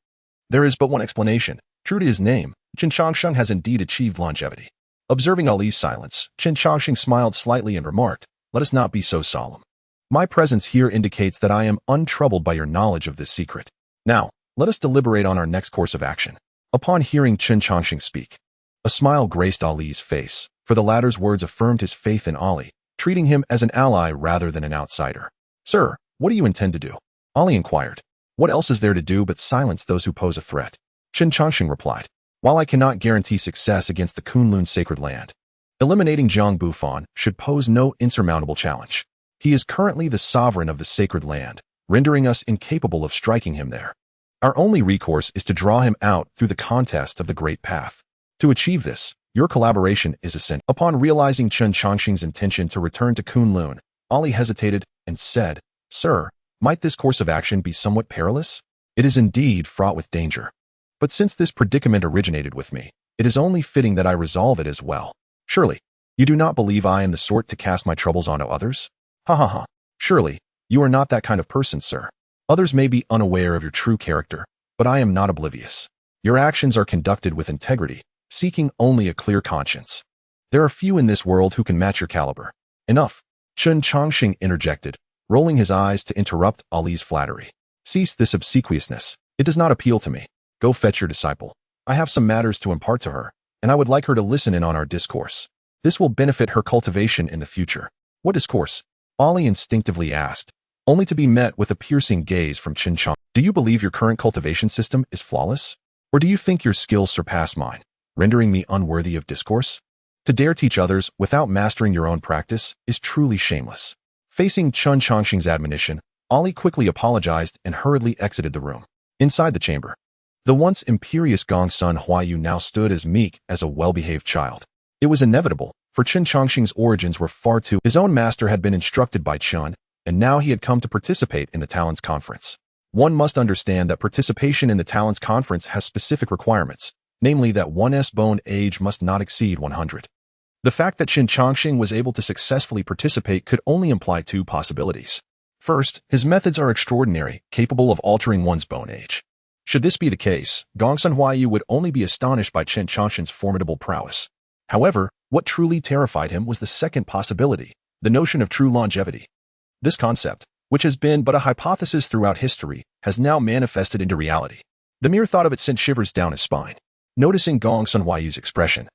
there is but one explanation. True to his name, Chen Changsheng has indeed achieved longevity. Observing Ali's silence, Chen Changsheng smiled slightly and remarked, "Let us not be so solemn. My presence here indicates that I am untroubled by your knowledge of this secret. Now, let us deliberate on our next course of action." Upon hearing Chen Changsheng speak, a smile graced Ali's face, for the latter's words affirmed his faith in Ali, treating him as an ally rather than an outsider. "Sir, what do you intend to do?" Ali inquired. "What else is there to do but silence those who pose a threat?" Chen Changsheng replied, "While I cannot guarantee success against the Kunlun sacred land, eliminating Jiang Bufan should pose no insurmountable challenge. He is currently the sovereign of the sacred land, rendering us incapable of striking him there. Our only recourse is to draw him out through the contest of the Great Path. To achieve this, your collaboration is essential." Upon realizing Chen Changsheng's intention to return to Kunlun, Ali hesitated and said, "Sir, might this course of action be somewhat perilous? It is indeed fraught with danger. But since this predicament originated with me, it is only fitting that I resolve it as well. Surely, you do not believe I am the sort to cast my troubles onto others? Ha ha ha. Surely, You are not that kind of person, sir. Others may be unaware of your true character, but I am not oblivious. Your actions are conducted with integrity, seeking only a clear conscience. There are few in this world who can match your caliber. Enough, Chen Changsheng interjected, rolling his eyes to interrupt Ali's flattery. Cease this obsequiousness. It does not appeal to me. Go fetch your disciple. I have some matters to impart to her, and I would like her to listen in on our discourse. This will benefit her cultivation in the future. What discourse? Ali instinctively asked, only to be met with a piercing gaze from Chen Changsheng. Do you believe your current cultivation system is flawless? Or do you think your skills surpass mine, rendering me unworthy of discourse? To dare teach others without mastering your own practice is truly shameless. Facing Chen Changsheng's admonition, Ali quickly apologized and hurriedly exited the room. Inside the chamber, the once imperious Gongsun Huayu now stood as meek as a well-behaved child. It was inevitable, for Chen Changsheng's origins were far too. His own master had been instructed by Chen, and now he had come to participate in the Talents Conference. One must understand that participation in the Talents Conference has specific requirements, namely that one's bone age must not exceed 100. The fact that Chen Changsheng was able to successfully participate could only imply two possibilities. First, his methods are extraordinary, capable of altering one's bone age. Should this be the case, Gongsun Huayu would only be astonished by Chen Changsheng's formidable prowess. However, what truly terrified him was the second possibility, the notion of true longevity. This concept, which has been but a hypothesis throughout history, has now manifested into reality. The mere thought of it sent shivers down his spine. Noticing Gongsun Huayu's expression,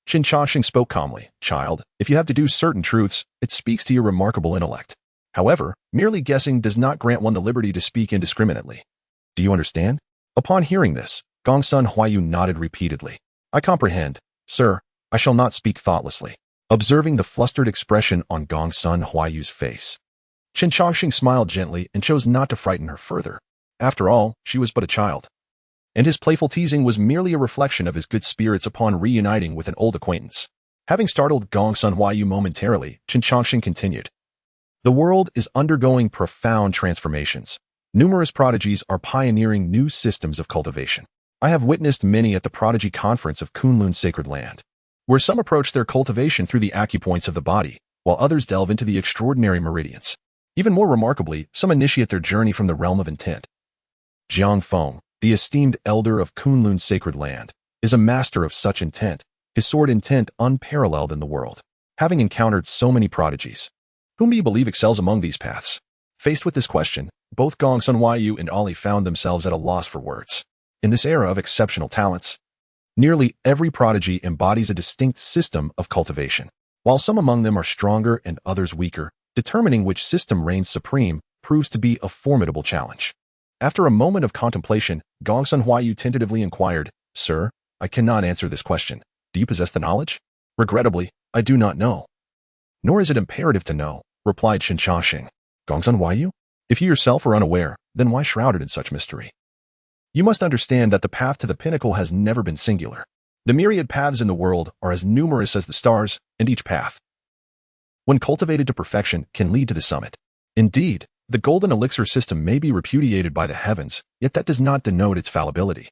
Chen Changsheng spoke calmly. Child, if you have deduced certain truths, it speaks to your remarkable intellect. However, merely guessing does not grant one the liberty to speak indiscriminately. Do you understand? Upon hearing this, Gongsun Huayu nodded repeatedly. I comprehend, sir. I shall not speak thoughtlessly. Observing the flustered expression on Gongsun Huayu's face, Chen Changsheng smiled gently and chose not to frighten her further. After all, she was but a child, and his playful teasing was merely a reflection of his good spirits upon reuniting with an old acquaintance. Having startled Gongsun Huayu momentarily, Chen Changsheng continued. The world is undergoing profound transformations. Numerous prodigies are pioneering new systems of cultivation. I have witnessed many at the Prodigy Conference of Kunlun Sacred Land, where some approach their cultivation through the acupoints of the body, while others delve into the extraordinary meridians. Even more remarkably, some initiate their journey from the realm of intent. Jiang Feng, the esteemed elder of Kunlun Sacred Land, is a master of such intent, his sword intent unparalleled in the world. Having encountered so many prodigies, whom do you believe excels among these paths? Faced with this question, both Gongsun Huayu and Ali found themselves at a loss for words. In this era of exceptional talents, nearly every prodigy embodies a distinct system of cultivation. While some among them are stronger and others weaker, determining which system reigns supreme proves to be a formidable challenge. After a moment of contemplation, Gongsun Huayu tentatively inquired, Sir, I cannot answer this question. Do you possess the knowledge? Regrettably, I do not know. Nor is it imperative to know, replied Chen Changsheng. Gongsun Huayu? If you yourself are unaware, then why shrouded in such mystery? You must understand that the path to the pinnacle has never been singular. The myriad paths in the world are as numerous as the stars, and each path, when cultivated to perfection, can lead to the summit. Indeed, the golden elixir system may be repudiated by the heavens, yet that does not denote its fallibility.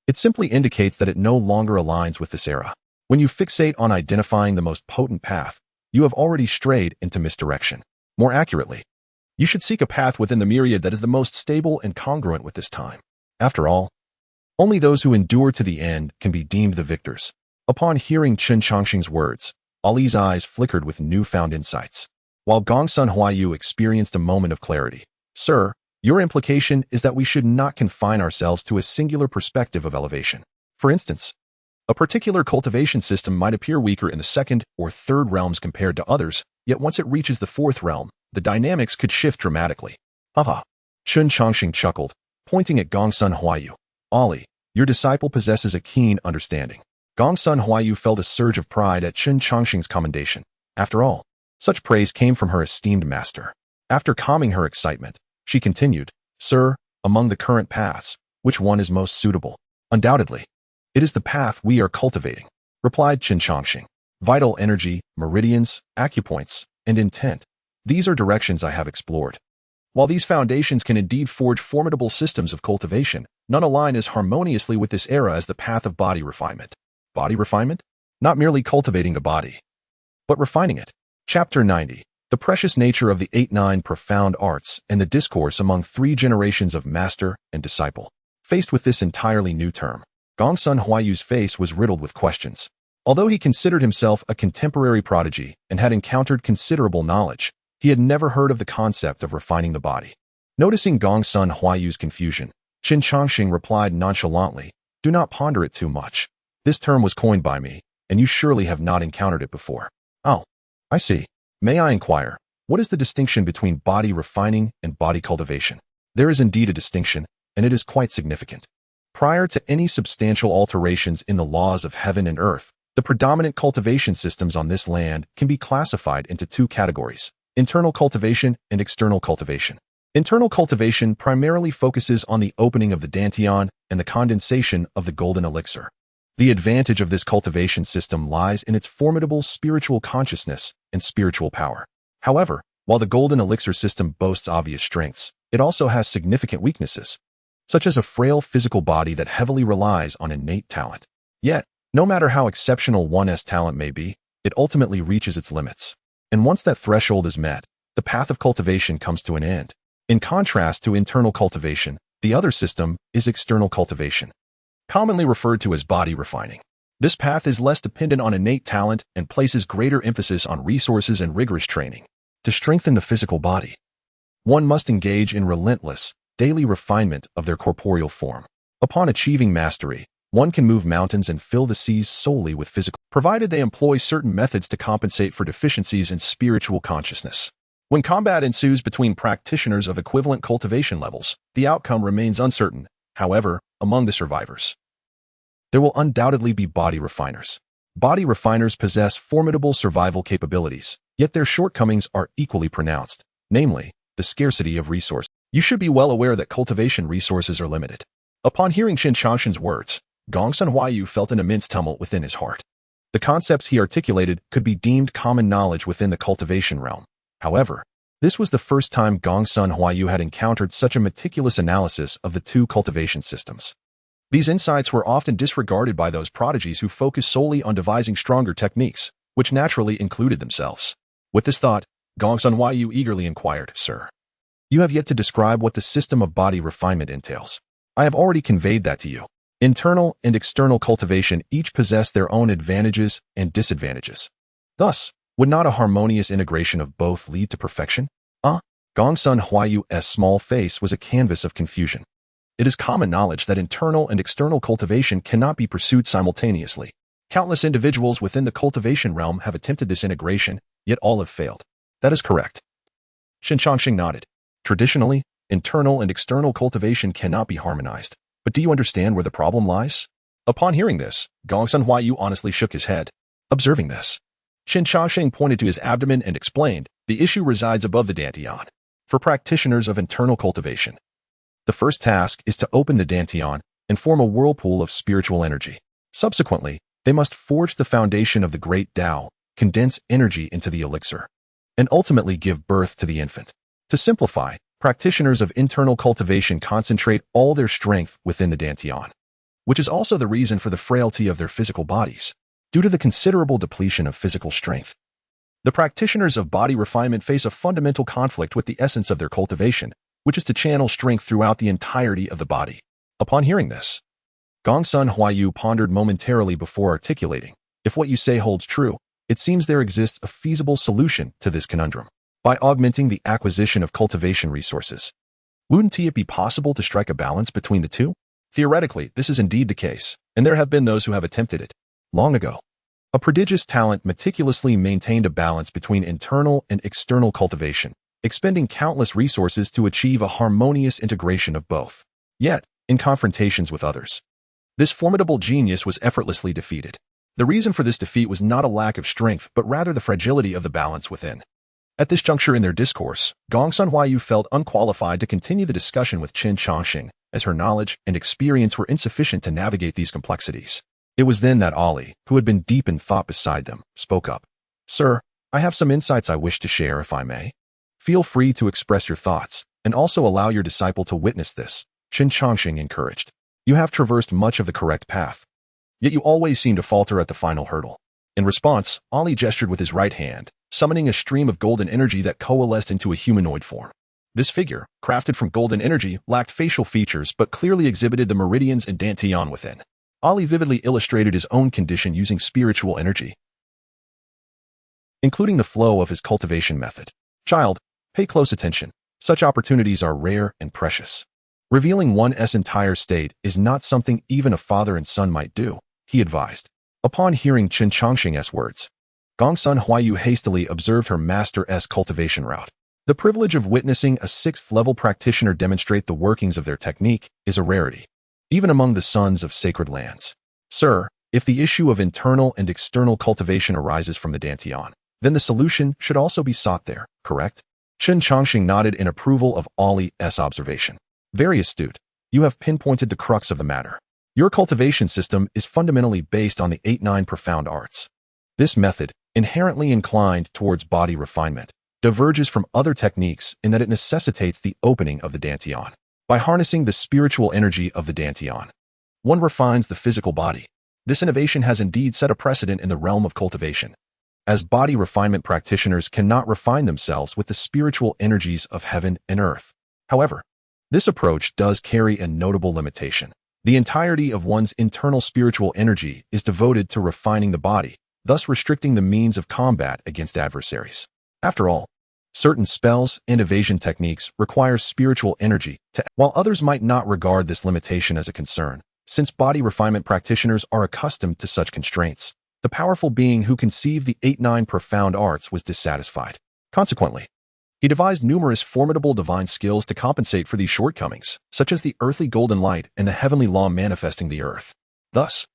It simply indicates that it no longer aligns with this era. When you fixate on identifying the most potent path, you have already strayed into misdirection. More accurately, you should seek a path within the myriad that is the most stable and congruent with this time. After all, only those who endure to the end can be deemed the victors. Upon hearing Chen Changsheng's words, Ali's eyes flickered with newfound insights, while Gongsun Huayu experienced a moment of clarity. Sir, your implication is that we should not confine ourselves to a singular perspective of elevation. For instance, a particular cultivation system might appear weaker in the second or third realms compared to others, yet once it reaches the fourth realm, the dynamics could shift dramatically. Haha. Chen Changsheng chuckled, pointing at Gongsun Huayu. Ali, your disciple possesses a keen understanding. Gongsun Huayu felt a surge of pride at Chen Changsheng's commendation. After all, such praise came from her esteemed master. After calming her excitement, she continued, Sir, among the current paths, which one is most suitable? Undoubtedly, it is the path we are cultivating, replied Chen Changsheng. Vital energy, meridians, acupoints, and intent. These are directions I have explored. While these foundations can indeed forge formidable systems of cultivation, none align as harmoniously with this era as the path of body refinement. Body refinement? Not merely cultivating the body, but refining it. Chapter 90. The precious nature of the 8-9 profound arts and the discourse among 3 generations of master and disciple. Faced with this entirely new term, Gongsun Huaiyu's face was riddled with questions. Although he considered himself a contemporary prodigy and had encountered considerable knowledge, he had never heard of the concept of refining the body. Noticing Gongsun Huaiyu's confusion, Chen Changsheng replied nonchalantly, "Do not ponder it too much. This term was coined by me, and you surely have not encountered it before." "Oh, I see. May I inquire, what is the distinction between body refining and body cultivation?" "There is indeed a distinction, and it is quite significant. Prior to any substantial alterations in the laws of heaven and earth, the predominant cultivation systems on this land can be classified into 2 categories: internal cultivation and external cultivation. Internal cultivation primarily focuses on the opening of the dantian and the condensation of the golden elixir. The advantage of this cultivation system lies in its formidable spiritual consciousness and spiritual power. However, while the golden elixir system boasts obvious strengths, it also has significant weaknesses, such as a frail physical body that heavily relies on innate talent. Yet, no matter how exceptional one's talent may be, it ultimately reaches its limits. And once that threshold is met, the path of cultivation comes to an end. In contrast to internal cultivation, the other system is external cultivation, commonly referred to as body refining. This path is less dependent on innate talent and places greater emphasis on resources and rigorous training. To strengthen the physical body, one must engage in relentless, daily refinement of their corporeal form. Upon achieving mastery, one can move mountains and fill the seas solely with physical, provided they employ certain methods to compensate for deficiencies in spiritual consciousness. When combat ensues between practitioners of equivalent cultivation levels, the outcome remains uncertain. However, among the survivors, there will undoubtedly be body refiners. Body refiners possess formidable survival capabilities, yet their shortcomings are equally pronounced, namely, the scarcity of resources. You should be well aware that cultivation resources are limited. Upon hearing Chen Changsheng's words, Gongsun Huaiyu felt an immense tumult within his heart. The concepts he articulated could be deemed common knowledge within the cultivation realm. However, this was the first time Gongsun Huaiyu had encountered such a meticulous analysis of the 2 cultivation systems. These insights were often disregarded by those prodigies who focused solely on devising stronger techniques, which naturally included themselves. With this thought, Gongsun Huaiyu eagerly inquired, "Sir, you have yet to describe what the system of body refinement entails." "I have already conveyed that to you. Internal and external cultivation each possess their own advantages and disadvantages. Thus, would not a harmonious integration of both lead to perfection?" Gongsun Huaiyu's small face was a canvas of confusion. It is common knowledge that internal and external cultivation cannot be pursued simultaneously. Countless individuals within the cultivation realm have attempted this integration, yet all have failed. "That is correct." Chen Changsheng nodded. "Traditionally, internal and external cultivation cannot be harmonized. But do you understand where the problem lies?" Upon hearing this, Gongsun Huaiyu honestly shook his head. Observing this, Chen Changsheng pointed to his abdomen and explained, "The issue resides above the dantian. For practitioners of internal cultivation, the first task is to open the dantian and form a whirlpool of spiritual energy. Subsequently, they must forge the foundation of the great Tao, condense energy into the elixir, and ultimately give birth to the infant. To simplify, practitioners of internal cultivation concentrate all their strength within the dantian, which is also the reason for the frailty of their physical bodies. Due to the considerable depletion of physical strength, the practitioners of body refinement face a fundamental conflict with the essence of their cultivation, which is to channel strength throughout the entirety of the body. Upon hearing this, Gongsun Huaiyu pondered momentarily before articulating, "If what you say holds true, it seems there exists a feasible solution to this conundrum. By augmenting the acquisition of cultivation resources, wouldn't it be possible to strike a balance between the 2? Theoretically, this is indeed the case, and there have been those who have attempted it. Long ago, a prodigious talent meticulously maintained a balance between internal and external cultivation, expending countless resources to achieve a harmonious integration of both. Yet, in confrontations with others, this formidable genius was effortlessly defeated. The reason for this defeat was not a lack of strength, but rather the fragility of the balance within." At this juncture in their discourse, Gongsun Huaiyu felt unqualified to continue the discussion with Chen Changsheng, as her knowledge and experience were insufficient to navigate these complexities. It was then that Ali, who had been deep in thought beside them, spoke up. "Sir, I have some insights I wish to share, if I may. Feel free to express your thoughts, and also allow your disciple to witness this," Chen Changsheng encouraged. "You have traversed much of the correct path, yet you always seem to falter at the final hurdle." In response, Ali gestured with his right hand, summoning a stream of golden energy that coalesced into a humanoid form. This figure, crafted from golden energy, lacked facial features but clearly exhibited the meridians and dantian within. Ali vividly illustrated his own condition using spiritual energy, including the flow of his cultivation method. Child, pay close attention. Such opportunities are rare and precious. Revealing one's entire state is not something even a father and son might do, he advised. Upon hearing Chen Changsheng's words, Gongsun Huayu hastily observed her master's cultivation route. The privilege of witnessing a 6th-level practitioner demonstrate the workings of their technique is a rarity, even among the sons of sacred lands. Sir, if the issue of internal and external cultivation arises from the dantian, then the solution should also be sought there, correct? Chen Changsheng nodded in approval of Ali's observation. Very astute. You have pinpointed the crux of the matter. Your cultivation system is fundamentally based on the 8-9 profound arts. This method, inherently inclined towards body refinement, diverges from other techniques in that it necessitates the opening of the dantian. By harnessing the spiritual energy of the dantian, one refines the physical body. This innovation has indeed set a precedent in the realm of cultivation, as body refinement practitioners cannot refine themselves with the spiritual energies of heaven and earth. However, this approach does carry a notable limitation. The entirety of one's internal spiritual energy is devoted to refining the body, thus restricting the means of combat against adversaries. After all, certain spells and evasion techniques require spiritual energy while others might not regard this limitation as a concern, since body refinement practitioners are accustomed to such constraints. The powerful being who conceived the 8-9 profound arts was dissatisfied. Consequently, he devised numerous formidable divine skills to compensate for these shortcomings, such as the earthly golden light and the heavenly law manifesting the earth. Thus,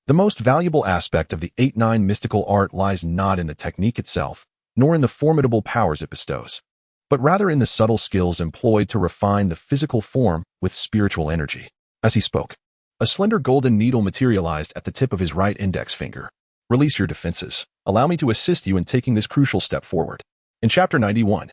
the most valuable aspect of the 8-9 mystical art lies not in the technique itself, nor in the formidable powers it bestows, but rather in the subtle skills employed to refine the physical form with spiritual energy. As he spoke, a slender golden needle materialized at the tip of his right index finger. Release your defenses. Allow me to assist you in taking this crucial step forward. In Chapter 91,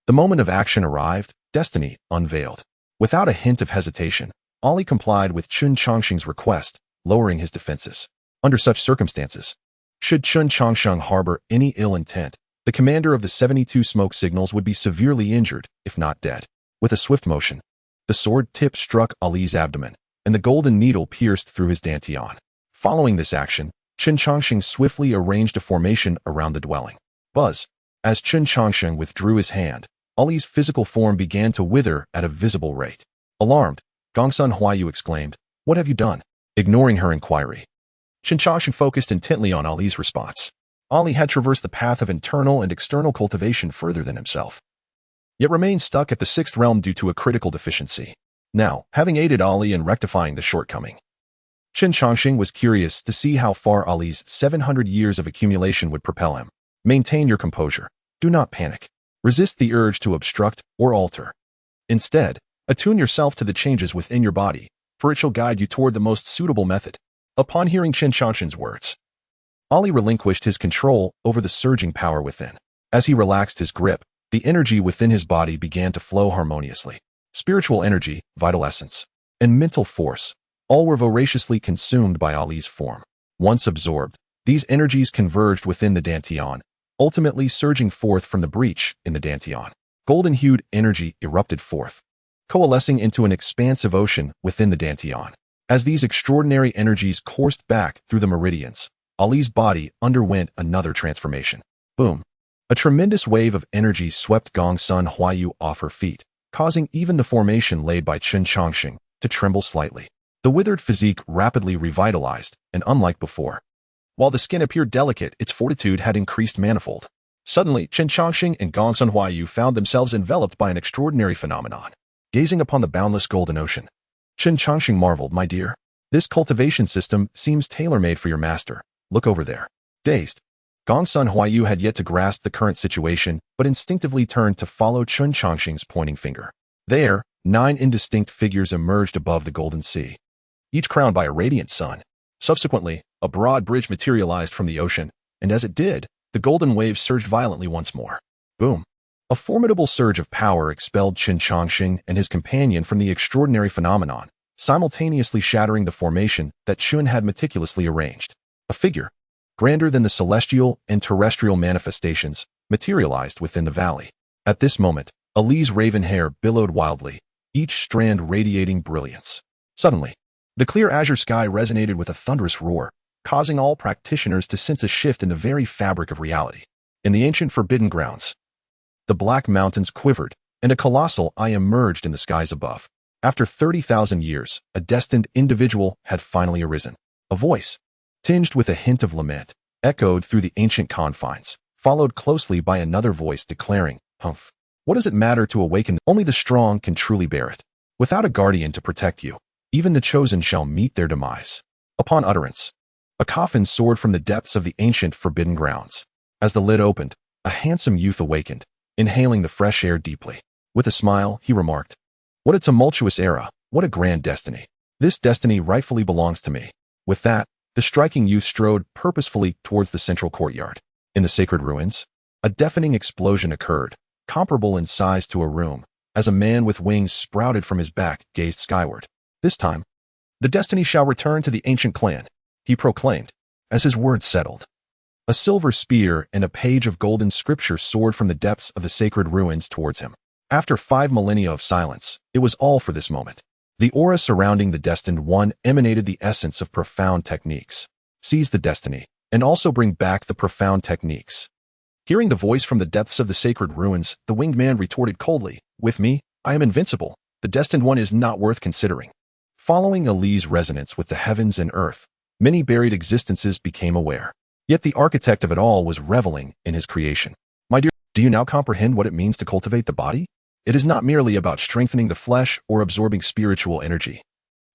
the moment of action arrived, destiny unveiled. Without a hint of hesitation, Ali complied with Chen Changsheng's request, lowering his defenses. Under such circumstances, should Chen Changsheng harbor any ill intent, the commander of the 72 smoke signals would be severely injured, if not dead. With a swift motion, the sword tip struck Ali's abdomen, and the golden needle pierced through his dantian. Following this action, Chen Changsheng swiftly arranged a formation around the dwelling. Buzz. As Chen Changsheng withdrew his hand, Ali's physical form began to wither at a visible rate. Alarmed, Gongsun Huayu exclaimed, "What have you done?" Ignoring her inquiry, Chen Changsheng focused intently on Ali's response. Ali had traversed the path of internal and external cultivation further than himself, yet remained stuck at the 6th realm due to a critical deficiency. Now, having aided Ali in rectifying the shortcoming, Chen Changsheng was curious to see how far Ali's 700 years of accumulation would propel him. Maintain your composure. Do not panic. Resist the urge to obstruct or alter. Instead, attune yourself to the changes within your body, for it shall guide you toward the most suitable method. Upon hearing Chen Changsheng's words, Ali relinquished his control over the surging power within. As he relaxed his grip, the energy within his body began to flow harmoniously. Spiritual energy, vital essence, and mental force, all were voraciously consumed by Ali's form. Once absorbed, these energies converged within the dantian, ultimately surging forth from the breach in the dantian. Golden-hued energy erupted forth, coalescing into an expansive ocean within the dantian. As these extraordinary energies coursed back through the meridians, Ali's body underwent another transformation. Boom! A tremendous wave of energy swept Gongsun Huayu off her feet, causing even the formation laid by Chen Changsheng to tremble slightly. The withered physique rapidly revitalized, and unlike before, while the skin appeared delicate, its fortitude had increased manifold. Suddenly, Chen Changsheng and Gongsun Huayu found themselves enveloped by an extraordinary phenomenon. Gazing upon the boundless golden ocean, Chen Changsheng marveled, "My dear, this cultivation system seems tailor-made for your master. Look over there." Dazed, Gongsun Huayu had yet to grasp the current situation, but instinctively turned to follow Chen Changsheng's pointing finger. There, 9 indistinct figures emerged above the golden sea, each crowned by a radiant sun. Subsequently, a broad bridge materialized from the ocean, and as it did, the golden waves surged violently once more. Boom! A formidable surge of power expelled Chen Changsheng and his companion from the extraordinary phenomenon, simultaneously shattering the formation that Chun had meticulously arranged. A figure, grander than the celestial and terrestrial manifestations, materialized within the valley. At this moment, Ali's raven hair billowed wildly, each strand radiating brilliance. Suddenly, the clear azure sky resonated with a thunderous roar, causing all practitioners to sense a shift in the very fabric of reality. In the ancient forbidden grounds, the black mountains quivered, and a colossal eye emerged in the skies above. After 30,000 years, a destined individual had finally arisen. A voice, tinged with a hint of lament, echoed through the ancient confines, followed closely by another voice declaring, "Humph! What does it matter to awaken? Only the strong can truly bear it. Without a guardian to protect you, even the chosen shall meet their demise." Upon utterance, a coffin soared from the depths of the ancient forbidden grounds. As the lid opened, a handsome youth awakened, inhaling the fresh air deeply. With a smile, he remarked, "What a tumultuous era, what a grand destiny. This destiny rightfully belongs to me." With that, the striking youth strode purposefully towards the central courtyard. In the sacred ruins, a deafening explosion occurred, comparable in size to a room, as a man with wings sprouted from his back gazed skyward. "This time, the destiny shall return to the ancient clan," he proclaimed, as his words settled. A silver spear and a page of golden scripture soared from the depths of the sacred ruins towards him. After 5 millennia of silence, it was all for this moment. The aura surrounding the destined one emanated the essence of profound techniques. Seize the destiny, and also bring back the profound techniques. Hearing the voice from the depths of the sacred ruins, the winged man retorted coldly, "With me, I am invincible. The destined one is not worth considering." Following Ali's resonance with the heavens and earth, many buried existences became aware. Yet the architect of it all was reveling in his creation. "My dear, do you now comprehend what it means to cultivate the body? It is not merely about strengthening the flesh or absorbing spiritual energy,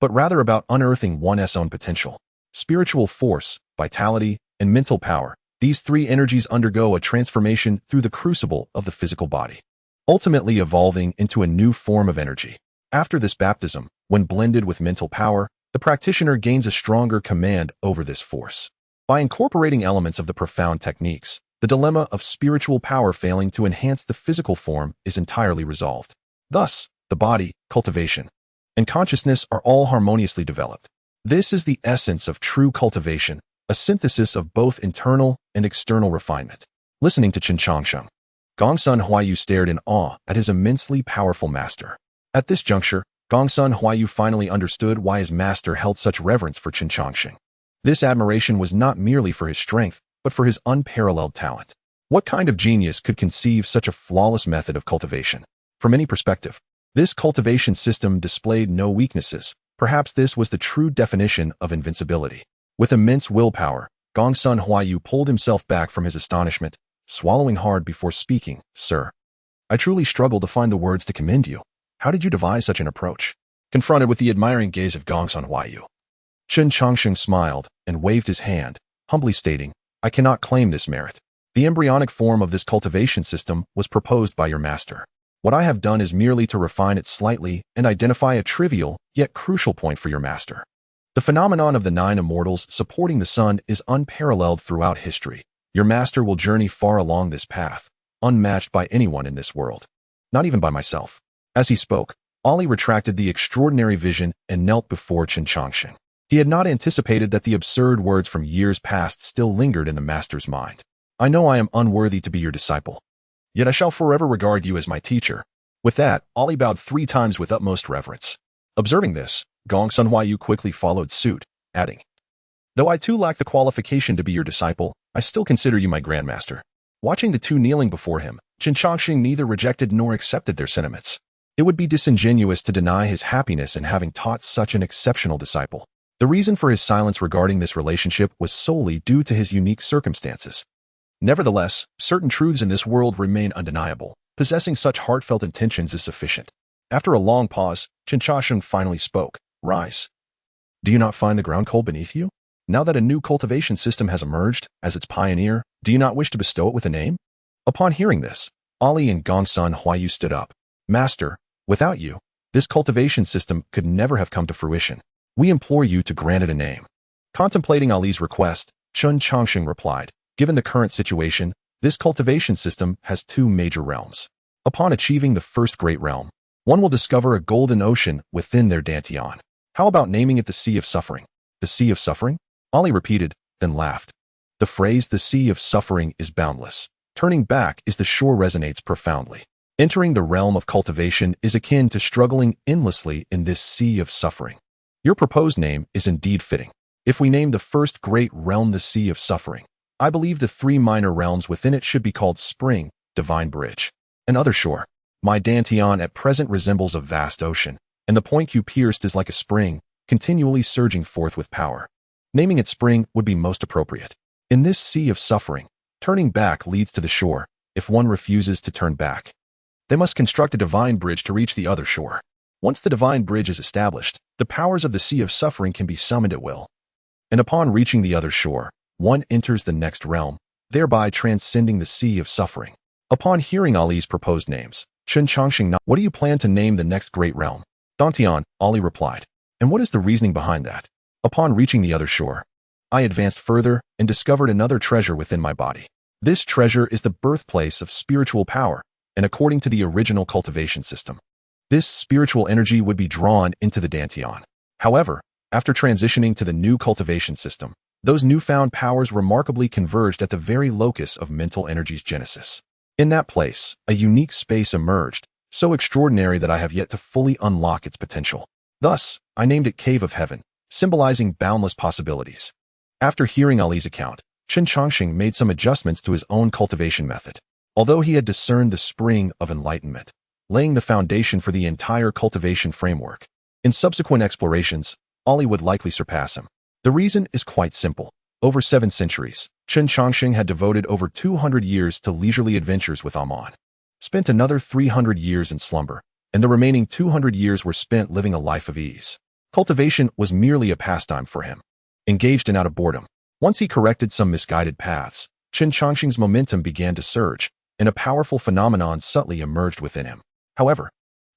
but rather about unearthing one's own potential. Spiritual force, vitality, and mental power. These 3 energies undergo a transformation through the crucible of the physical body, ultimately evolving into a new form of energy. After this baptism, when blended with mental power, the practitioner gains a stronger command over this force. By incorporating elements of the profound techniques, the dilemma of spiritual power failing to enhance the physical form is entirely resolved. Thus, the body, cultivation, and consciousness are all harmoniously developed. This is the essence of true cultivation, a synthesis of both internal and external refinement. Listening to Chen Changsheng, Gongsun Huayu stared in awe at his immensely powerful master. At this juncture, Gongsun Huayu finally understood why his master held such reverence for Chen Changsheng. This admiration was not merely for his strength, but for his unparalleled talent. What kind of genius could conceive such a flawless method of cultivation? From any perspective, this cultivation system displayed no weaknesses. Perhaps this was the true definition of invincibility. With immense willpower, Gongsun Huayu pulled himself back from his astonishment, swallowing hard before speaking. "Sir, I truly struggle to find the words to commend you. How did you devise such an approach?" Confronted with the admiring gaze of Gongsun Huayu, Chen Changsheng smiled and waved his hand, humbly stating, "I cannot claim this merit. The embryonic form of this cultivation system was proposed by your master. What I have done is merely to refine it slightly and identify a trivial, yet crucial point for your master. The phenomenon of the 9 immortals supporting the sun is unparalleled throughout history. Your master will journey far along this path, unmatched by anyone in this world. Not even by myself." As he spoke, Ali retracted the extraordinary vision and knelt before Chen Changsheng. He had not anticipated that the absurd words from years past still lingered in the master's mind. "I know I am unworthy to be your disciple, yet I shall forever regard you as my teacher." With that, Ali bowed 3 times with utmost reverence. Observing this, Gongsun Huayu quickly followed suit, adding, "Though I too lack the qualification to be your disciple, I still consider you my grandmaster." Watching the 2 kneeling before him, Chen Changsheng neither rejected nor accepted their sentiments. It would be disingenuous to deny his happiness in having taught such an exceptional disciple. The reason for his silence regarding this relationship was solely due to his unique circumstances. Nevertheless, certain truths in this world remain undeniable. Possessing such heartfelt intentions is sufficient. After a long pause, Chen Changsheng finally spoke. "Rise. Do you not find the ground cold beneath you? Now that a new cultivation system has emerged, as its pioneer, do you not wish to bestow it with a name?" Upon hearing this, Ali and Gongsun Huayu stood up. "Master, without you, this cultivation system could never have come to fruition. We implore you to grant it a name." Contemplating Ali's request, Chen Changsheng replied, "Given the current situation, this cultivation system has 2 major realms. Upon achieving the first great realm, one will discover a golden ocean within their dantian. How about naming it the Sea of Suffering?" "The Sea of Suffering?" Ali repeated, then laughed. The phrase, "the sea of suffering is boundless. Turning back is the shore," resonates profoundly. Entering the realm of cultivation is akin to struggling endlessly in this sea of suffering. Your proposed name is indeed fitting. If we name the first great realm the Sea of Suffering, I believe the three minor realms within it should be called Spring, Divine Bridge, and Other Shore. My Dantian at present resembles a vast ocean, and the point you pierced is like a spring, continually surging forth with power. Naming it Spring would be most appropriate. In this sea of suffering, turning back leads to the shore. If one refuses to turn back, they must construct a divine bridge to reach the other shore. Once the divine bridge is established, the powers of the Sea of Suffering can be summoned at will. And upon reaching the other shore, one enters the next realm, thereby transcending the Sea of Suffering. Upon hearing Ali's proposed names, Chen Changsheng nodded. "What do you plan to name the next great realm?" "Dantian," Ali replied. "And what is the reasoning behind that?" "Upon reaching the other shore, I advanced further and discovered another treasure within my body. This treasure is the birthplace of spiritual power, and according to the original cultivation system, this spiritual energy would be drawn into the Dantian. However, after transitioning to the new cultivation system, those newfound powers remarkably converged at the very locus of mental energy's genesis. In that place, a unique space emerged, so extraordinary that I have yet to fully unlock its potential. Thus, I named it Cave of Heaven, symbolizing boundless possibilities." After hearing Ali's account, Chen Changsheng made some adjustments to his own cultivation method. Although he had discerned the spring of enlightenment, laying the foundation for the entire cultivation framework, in subsequent explorations, Ali would likely surpass him. The reason is quite simple. Over 7 centuries, Chen Changsheng had devoted over 200 years to leisurely adventures with Amon, spent another 300 years in slumber, and the remaining 200 years were spent living a life of ease. Cultivation was merely a pastime for him, engaged in out of boredom. Once he corrected some misguided paths, Chen Changsheng's momentum began to surge, and a powerful phenomenon subtly emerged within him. However,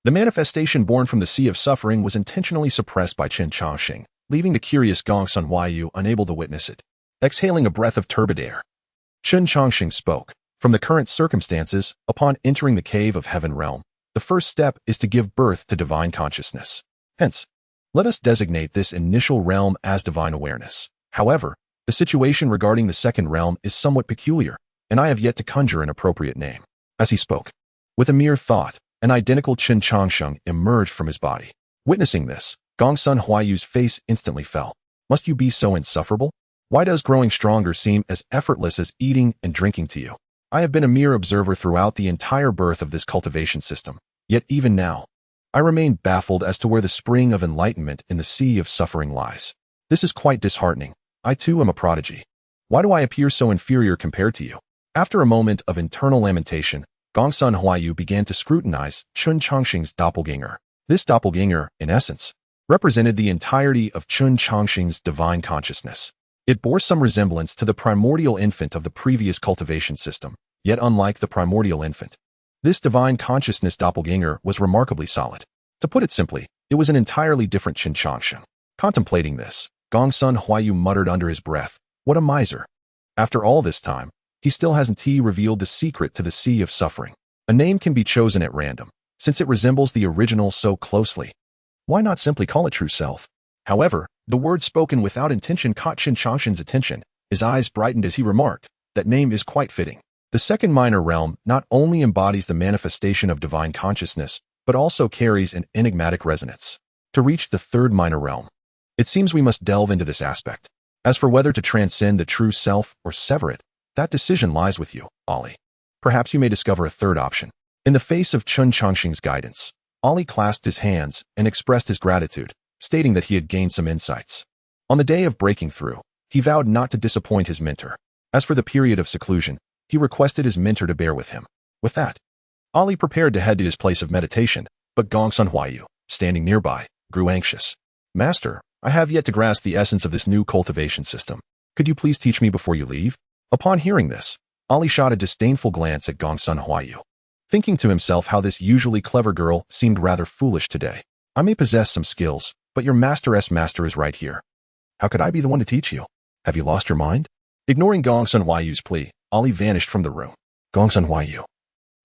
the manifestation born from the Sea of Suffering was intentionally suppressed by Chen Changsheng, leaving the curious Gongsun Huayu unable to witness it. Exhaling a breath of turbid air, Chen Changsheng spoke. "From the current circumstances, upon entering the Cave of Heaven realm, the first step is to give birth to divine consciousness. Hence, let us designate this initial realm as divine awareness. However, the situation regarding the second realm is somewhat peculiar, and I have yet to conjure an appropriate name." As he spoke, with a mere thought, an identical Chen Changsheng emerged from his body. Witnessing this, Gongsun Huayu's face instantly fell. "Must you be so insufferable? Why does growing stronger seem as effortless as eating and drinking to you? I have been a mere observer throughout the entire birth of this cultivation system, yet even now, I remain baffled as to where the spring of enlightenment in the Sea of Suffering lies. This is quite disheartening. I too am a prodigy. Why do I appear so inferior compared to you?" After a moment of internal lamentation, Gongsun Huayu began to scrutinize Chen Changsheng's doppelganger. This doppelganger, in essence, represented the entirety of Chen Changsheng's divine consciousness. It bore some resemblance to the primordial infant of the previous cultivation system, yet unlike the primordial infant, this divine consciousness doppelganger was remarkably solid. To put it simply, it was an entirely different Chen Changsheng. Contemplating this, Gongsun Huayu muttered under his breath, "What a miser. After all this time, he still hasn't revealed the secret to the Sea of Suffering." A name can be chosen at random, since it resembles the original so closely. Why not simply call it True Self? However, the word spoken without intention caught Chen Changsheng's attention. His eyes brightened as he remarked, "That name is quite fitting." The second minor realm not only embodies the manifestation of divine consciousness, but also carries an enigmatic resonance. To reach the third minor realm, it seems we must delve into this aspect. As for whether to transcend the true self or sever it, that decision lies with you, Ali. Perhaps you may discover a third option. In the face of Chen Changsheng's guidance, Ali clasped his hands and expressed his gratitude, stating that he had gained some insights. On the day of breaking through, he vowed not to disappoint his mentor. As for the period of seclusion, he requested his mentor to bear with him. With that, Ali prepared to head to his place of meditation, but Gongsun Huayu, standing nearby, grew anxious. "Master, I have yet to grasp the essence of this new cultivation system. Could you please teach me before you leave?" Upon hearing this, Ali shot a disdainful glance at Gongsun Huayu, thinking to himself how this usually clever girl seemed rather foolish today. "I may possess some skills, but your master's master is right here. How could I be the one to teach you? Have you lost your mind?" Ignoring Gongsun Huayu's plea, Ali vanished from the room. Gongsun Huayu,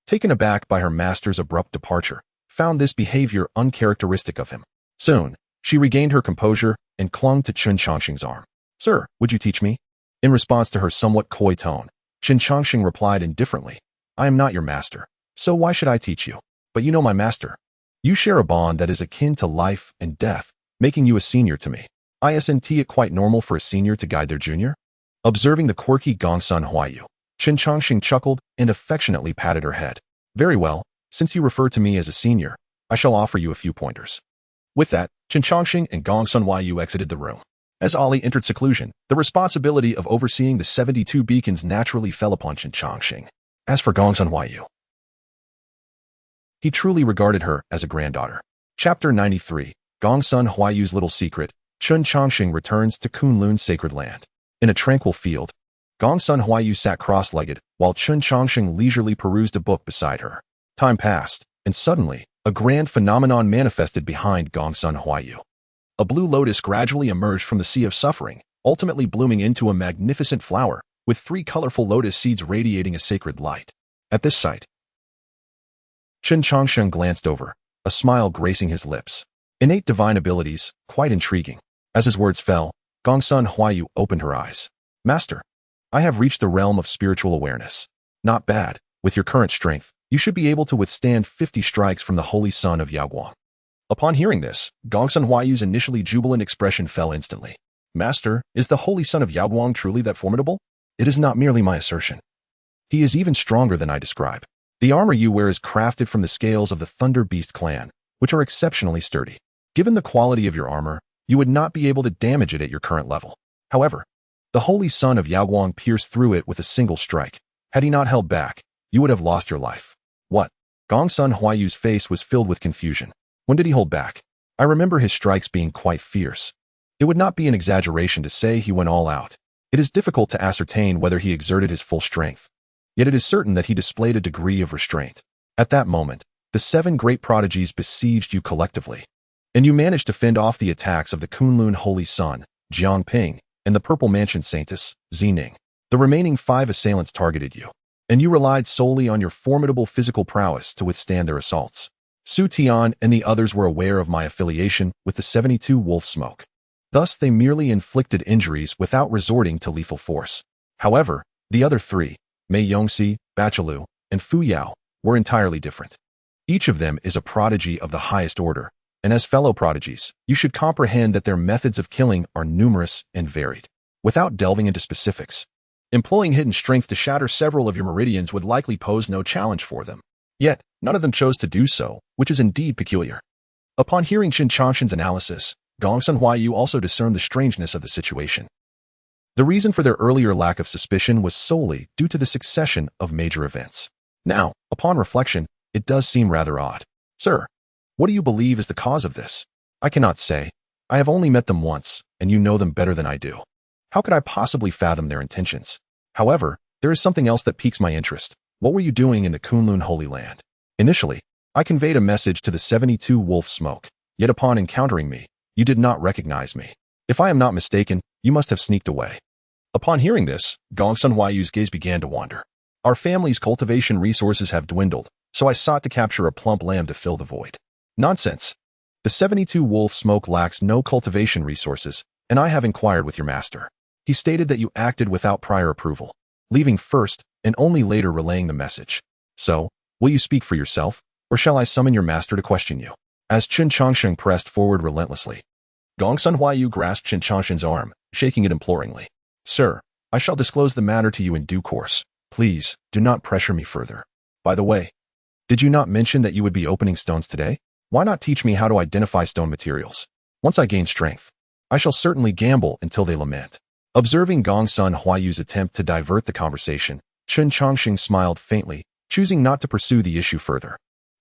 taken aback by her master's abrupt departure, found this behavior uncharacteristic of him. Soon, she regained her composure and clung to Chen Changsheng's arm. "Sir, would you teach me?" In response to her somewhat coy tone, Chen Changsheng replied indifferently, I am not your master, so why should I teach you? But you know my master. You share a bond that is akin to life and death, making you a senior to me. Isn't it quite normal for a senior to guide their junior? Observing the quirky Gongsun Huayu, Chen Changsheng chuckled and affectionately patted her head. Very well, since you refer to me as a senior, I shall offer you a few pointers. With that, Chen Changsheng and Gongsun Huayu exited the room. As Ali entered seclusion, the responsibility of overseeing the 72 beacons naturally fell upon Chen Changsheng. As for Gongsun Huayu, he truly regarded her as a granddaughter. Chapter 93, Gongsun Huayu's Little Secret. Chen Changsheng returns to Kunlun's sacred land. In a tranquil field, Gongsun Huayu sat cross-legged while Chen Changsheng leisurely perused a book beside her. Time passed, and suddenly, a grand phenomenon manifested behind Gongsun Huayu. A blue lotus gradually emerged from the sea of suffering, ultimately blooming into a magnificent flower, with 3 colorful lotus seeds radiating a sacred light. At this sight, Chen Changsheng glanced over, a smile gracing his lips. Innate divine abilities, quite intriguing. As his words fell, Gongsun Huayu opened her eyes. Master, I have reached the realm of spiritual awareness. Not bad. With your current strength, you should be able to withstand 50 strikes from the holy son of Yaoguang. Upon hearing this, Gongsun Huayu's initially jubilant expression fell instantly. Master, is the holy son of Yaoguang truly that formidable? It is not merely my assertion. He is even stronger than I describe. The armor you wear is crafted from the scales of the Thunder Beast clan, which are exceptionally sturdy. Given the quality of your armor, you would not be able to damage it at your current level. However, the holy son of Yaoguang pierced through it with a single strike. Had he not held back, you would have lost your life. What? Gongsun Huayu's face was filled with confusion. When did he hold back? I remember his strikes being quite fierce. It would not be an exaggeration to say he went all out. It is difficult to ascertain whether he exerted his full strength. Yet it is certain that he displayed a degree of restraint. At that moment, the 7 great prodigies besieged you collectively. And you managed to fend off the attacks of the Kunlun Holy Son, Jiangping, and the Purple Mansion Saintess, Zining. The remaining 5 assailants targeted you, and you relied solely on your formidable physical prowess to withstand their assaults. Su Tian and the others were aware of my affiliation with the 72 Wolf Smoke. Thus, they merely inflicted injuries without resorting to lethal force. However, the other 3, Mei Yongxi, Bachalu, and Fu Yao, were entirely different. Each of them is a prodigy of the highest order, and as fellow prodigies, you should comprehend that their methods of killing are numerous and varied. Without delving into specifics, employing hidden strength to shatter several of your meridians would likely pose no challenge for them. Yet, none of them chose to do so, which is indeed peculiar. Upon hearing Chen Changsheng's analysis, Gongsun Huayu also discerned the strangeness of the situation. The reason for their earlier lack of suspicion was solely due to the succession of major events. Now, upon reflection, it does seem rather odd. Sir, what do you believe is the cause of this? I cannot say. I have only met them once, and you know them better than I do. How could I possibly fathom their intentions? However, there is something else that piques my interest. What were you doing in the Kunlun Holy Land? Initially, I conveyed a message to the 72 Wolf Smoke, yet upon encountering me, you did not recognize me. If I am not mistaken, you must have sneaked away. Upon hearing this, Gongsun Huayu's gaze began to wander. Our family's cultivation resources have dwindled, so I sought to capture a plump lamb to fill the void. Nonsense. The 72 Wolf Smoke lacks no cultivation resources, and I have inquired with your master. He stated that you acted without prior approval, leaving first and only later relaying the message. So, will you speak for yourself, or shall I summon your master to question you? As Chen Changsheng pressed forward relentlessly, Gongsun Huayu grasped Chen Changsheng's arm, shaking it imploringly. Sir, I shall disclose the matter to you in due course. Please, do not pressure me further. By the way, did you not mention that you would be opening stones today? Why not teach me how to identify stone materials? Once I gain strength, I shall certainly gamble until they lament. Observing Gongsun Huayu's attempt to divert the conversation, Chen Changsheng smiled faintly, choosing not to pursue the issue further.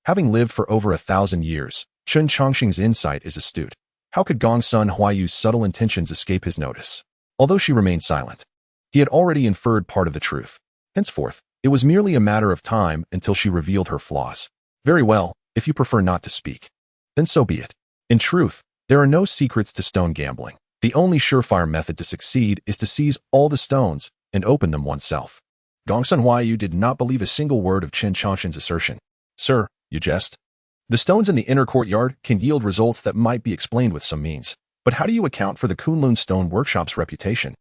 Having lived for over 1,000 years, Chen Changsheng's insight is astute. How could Gongsun Huayu's subtle intentions escape his notice? Although she remained silent, he had already inferred part of the truth. Henceforth, it was merely a matter of time until she revealed her flaws. Very well, if you prefer not to speak, then so be it. In truth, there are no secrets to stone gambling. The only surefire method to succeed is to seize all the stones and open them oneself. Gongsun Huayu did not believe a single word of Chen Changsheng's assertion. Sir, you jest. The stones in the inner courtyard can yield results that might be explained with some means. But how do you account for the Kunlun Stone Workshop's reputation?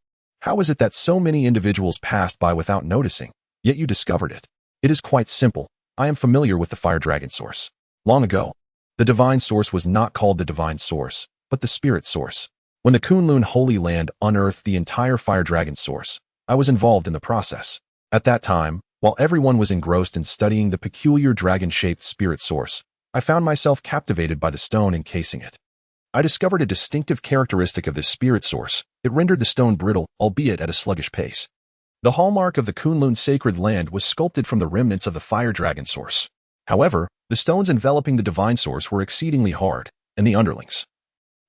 How is it that so many individuals passed by without noticing, yet you discovered it? It is quite simple. I am familiar with the fire dragon source. Long ago, the divine source was not called the divine source, but the spirit source. When the Kunlun Holy Land unearthed the entire fire dragon source, I was involved in the process. At that time, while everyone was engrossed in studying the peculiar dragon-shaped spirit source, I found myself captivated by the stone encasing it. I discovered a distinctive characteristic of this spirit source. It rendered the stone brittle, albeit at a sluggish pace. The hallmark of the Kunlun sacred land was sculpted from the remnants of the fire dragon source. However, the stones enveloping the divine source were exceedingly hard, and the underlings,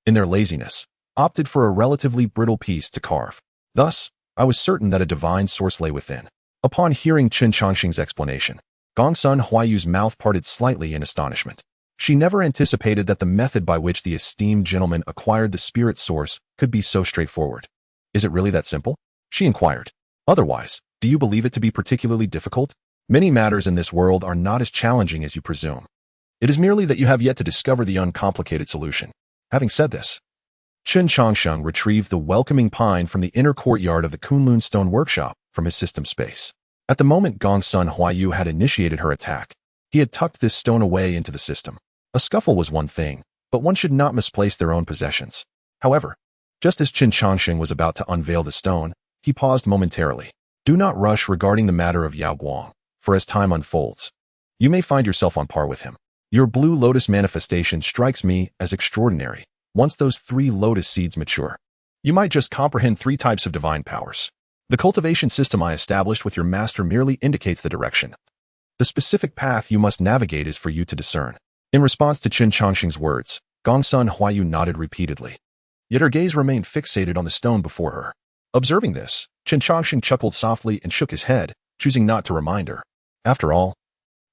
in their laziness, opted for a relatively brittle piece to carve. Thus, I was certain that a divine source lay within. Upon hearing Chen Changsheng's explanation, Gongsun Huayu's mouth parted slightly in astonishment. She never anticipated that the method by which the esteemed gentleman acquired the spirit source could be so straightforward. Is it really that simple? She inquired. Otherwise, do you believe it to be particularly difficult? Many matters in this world are not as challenging as you presume. It is merely that you have yet to discover the uncomplicated solution. Having said this, Chen Changsheng retrieved the welcoming pine from the inner courtyard of the Kunlun Stone Workshop from his system space. At the moment Gongsun Huayu had initiated her attack, he had tucked this stone away into the system. A scuffle was one thing, but one should not misplace their own possessions. However, just as Chen Changsheng was about to unveil the stone, he paused momentarily. Do not rush regarding the matter of Yao Guang, for as time unfolds, you may find yourself on par with him. Your blue lotus manifestation strikes me as extraordinary. Once those 3 lotus seeds mature, you might just comprehend 3 types of divine powers. The cultivation system I established with your master merely indicates the direction. The specific path you must navigate is for you to discern. In response to Chen Changsheng's words, Gongsun Huayu nodded repeatedly. Yet her gaze remained fixated on the stone before her. Observing this, Chen Changsheng chuckled softly and shook his head, choosing not to remind her. After all,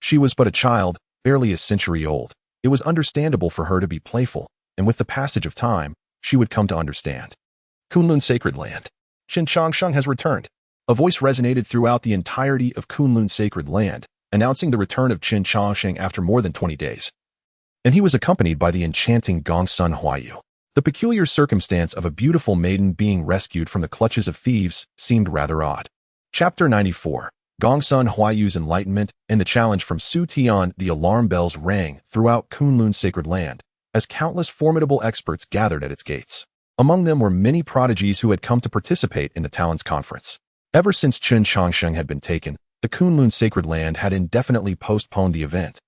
she was but a child, barely a century old. It was understandable for her to be playful, and with the passage of time, she would come to understand. Kunlun Sacred Land. Chen Changsheng has returned. A voice resonated throughout the entirety of Kunlun Sacred Land, announcing the return of Chen Changsheng after more than 20 days. And he was accompanied by the enchanting Gongsun Huayu. The peculiar circumstance of a beautiful maiden being rescued from the clutches of thieves seemed rather odd. Chapter 94. Gongsun Huayu's Enlightenment and the Challenge from Su Tian. The alarm bells rang throughout Kunlun Sacred Land, as countless formidable experts gathered at its gates. Among them were many prodigies who had come to participate in the Talon's conference. Ever since Chen Changsheng had been taken, the Kunlun Sacred Land had indefinitely postponed the event,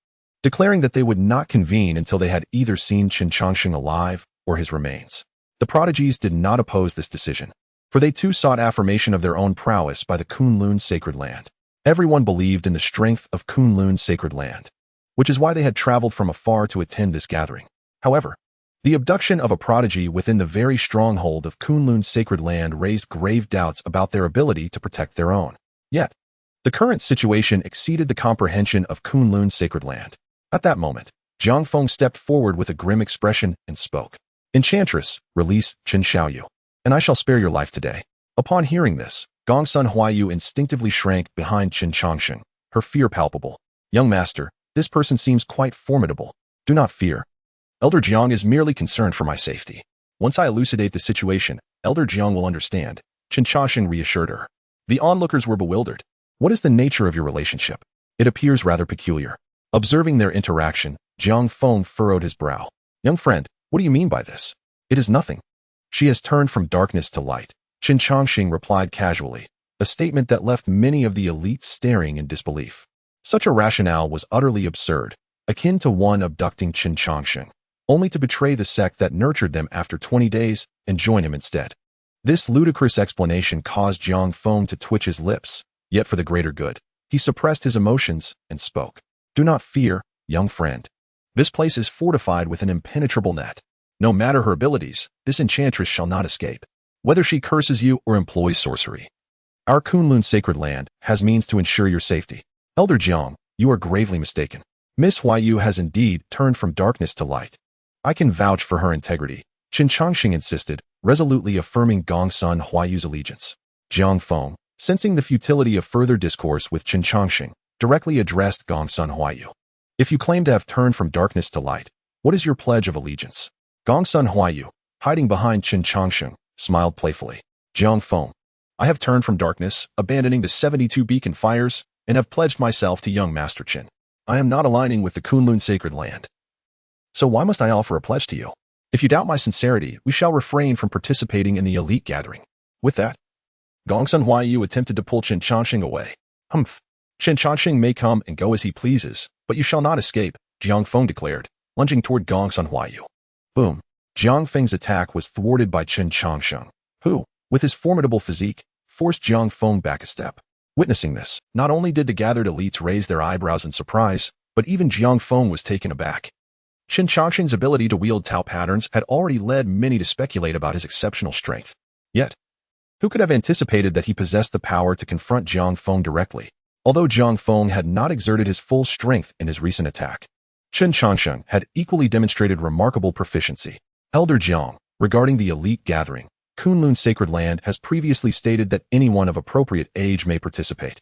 declaring that they would not convene until they had either seen Chen Changsheng alive or his remains. The prodigies did not oppose this decision, for they too sought affirmation of their own prowess by the Kunlun Sacred Land. Everyone believed in the strength of Kunlun Sacred Land, which is why they had traveled from afar to attend this gathering. However, the abduction of a prodigy within the very stronghold of Kunlun Sacred Land raised grave doubts about their ability to protect their own. Yet, the current situation exceeded the comprehension of Kunlun Sacred Land. At that moment, Jiang Feng stepped forward with a grim expression and spoke. Enchantress, release Chen Xiaoyu, and I shall spare your life today. Upon hearing this, Gongsun Huayu instinctively shrank behind Chen Changsheng, her fear palpable. Young master, this person seems quite formidable. Do not fear. Elder Jiang is merely concerned for my safety. Once I elucidate the situation, Elder Jiang will understand, Chen Changsheng reassured her. The onlookers were bewildered. What is the nature of your relationship? It appears rather peculiar. Observing their interaction, Jiang Feng furrowed his brow. Young friend, what do you mean by this? It is nothing. She has turned from darkness to light, Chen Changsheng replied casually, a statement that left many of the elite staring in disbelief. Such a rationale was utterly absurd, akin to one abducting Chen Changsheng, only to betray the sect that nurtured them after 20 days and join him instead. This ludicrous explanation caused Jiang Feng to twitch his lips, yet for the greater good, he suppressed his emotions and spoke. Do not fear, young friend. This place is fortified with an impenetrable net. No matter her abilities, this enchantress shall not escape, whether she curses you or employs sorcery. Our Kunlun Sacred Land has means to ensure your safety. Elder Jiang, you are gravely mistaken. Miss Huayu has indeed turned from darkness to light. I can vouch for her integrity, Chen Changsheng insisted, resolutely affirming Gongsun Huayu's allegiance. Jiang Feng, sensing the futility of further discourse with Chen Changsheng, directly addressed Gongsun Huayu. If you claim to have turned from darkness to light, what is your pledge of allegiance? Gongsun Huayu, hiding behind Chen Changsheng, smiled playfully. Jiang Feng, I have turned from darkness, abandoning the 72 beacon fires, and have pledged myself to young Master Chen. I am not aligning with the Kunlun sacred land. So why must I offer a pledge to you? If you doubt my sincerity, we shall refrain from participating in the elite gathering. With that, Gongsun Huaiyu attempted to pull Chen Changsheng away. Humph. Chen Changsheng may come and go as he pleases, but you shall not escape, Jiang Feng declared, lunging toward Gongsun Huaiyu. Boom. Jiang Feng's attack was thwarted by Chen Changsheng, who, with his formidable physique, forced Jiang Feng back a step. Witnessing this, not only did the gathered elites raise their eyebrows in surprise, but even Jiang Feng was taken aback. Chen Changsheng's ability to wield Tao patterns had already led many to speculate about his exceptional strength. Yet, who could have anticipated that he possessed the power to confront Jiang Feng directly, although Jiang Feng had not exerted his full strength in his recent attack? Chen Changsheng had equally demonstrated remarkable proficiency. Elder Jiang, regarding the elite gathering, Kunlun Sacred Land has previously stated that anyone of appropriate age may participate,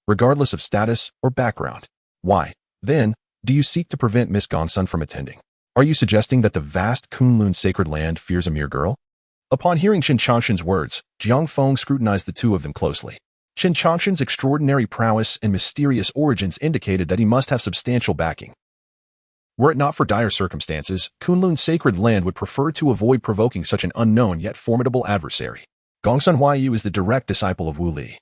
regardless of status or background. Why, then, do you seek to prevent Miss Gongsun from attending? Are you suggesting that the vast Kunlun Sacred Land fears a mere girl? Upon hearing Chen Changsheng's words, Jiang Feng scrutinized the two of them closely. Chen Changsheng's extraordinary prowess and mysterious origins indicated that he must have substantial backing. Were it not for dire circumstances, Kunlun's sacred land would prefer to avoid provoking such an unknown yet formidable adversary. Gongsun Huaiyu is the direct disciple of Wu Li,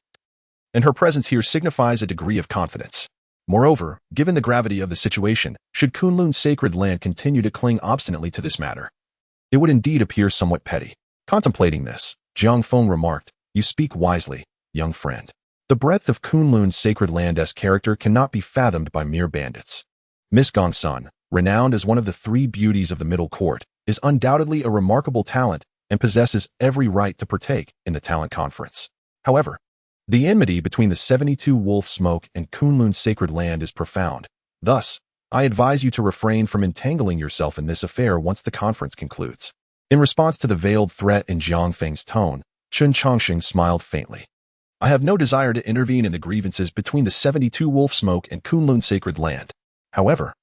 and her presence here signifies a degree of confidence. Moreover, given the gravity of the situation, should Kunlun's sacred land continue to cling obstinately to this matter, it would indeed appear somewhat petty. Contemplating this, Jiang Feng remarked, "You speak wisely, young friend. The breadth of Kunlun's sacred land's character cannot be fathomed by mere bandits. Miss Gongsun, renowned as one of the three beauties of the middle court, is undoubtedly a remarkable talent and possesses every right to partake in the talent conference. However, the enmity between the 72 Wolf Smoke and Kunlun's sacred land is profound. Thus, I advise you to refrain from entangling yourself in this affair once the conference concludes." In response to the veiled threat in Jiang Feng's tone, Chen Changsheng smiled faintly. "I have no desire to intervene in the grievances between the 72 Wolf Smoke and Kunlun's sacred land. However,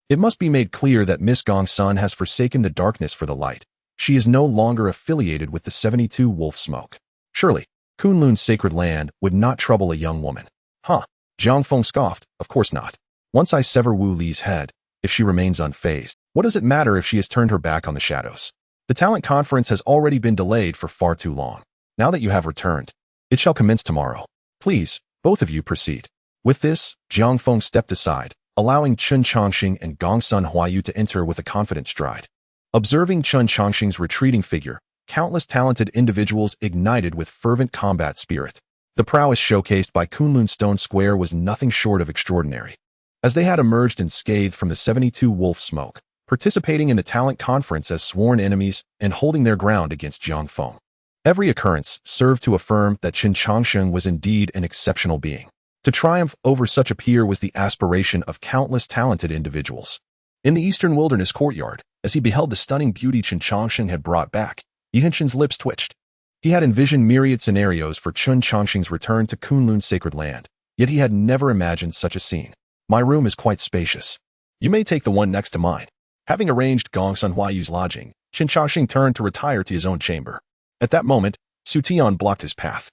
it must be made clear that Miss Gongsun has forsaken the darkness for the light. She is no longer affiliated with the 72 Wolf Smoke. Surely, Kunlun's sacred land would not trouble a young woman." "Huh?" Jiang Feng scoffed. "Of course not. Once I sever Wu Li's head, if she remains unfazed, what does it matter if she has turned her back on the shadows? The talent conference has already been delayed for far too long. Now that you have returned, it shall commence tomorrow. Please, both of you proceed." With this, Jiang Feng stepped aside, allowing Chen Changsheng and Gongsun Huaiyu to enter with a confident stride. Observing Chen Changsheng's retreating figure, countless talented individuals ignited with fervent combat spirit. The prowess showcased by Kunlun Stone Square was nothing short of extraordinary. As they had emerged unscathed from the 72 Wolf Smoke, participating in the talent conference as sworn enemies and holding their ground against Jiang Feng, every occurrence served to affirm that Chen Changsheng was indeed an exceptional being. To triumph over such a peer was the aspiration of countless talented individuals. In the Eastern Wilderness courtyard, as he beheld the stunning beauty Chen Changsheng had brought back, Yihanshen's lips twitched. He had envisioned myriad scenarios for Chen Changsheng's return to Kunlun's sacred land, yet he had never imagined such a scene. "My room is quite spacious. You may take the one next to mine." Having arranged Gongsun Huaiyu's lodging, Chen Changsheng turned to retire to his own chamber. At that moment, Su Tian blocked his path.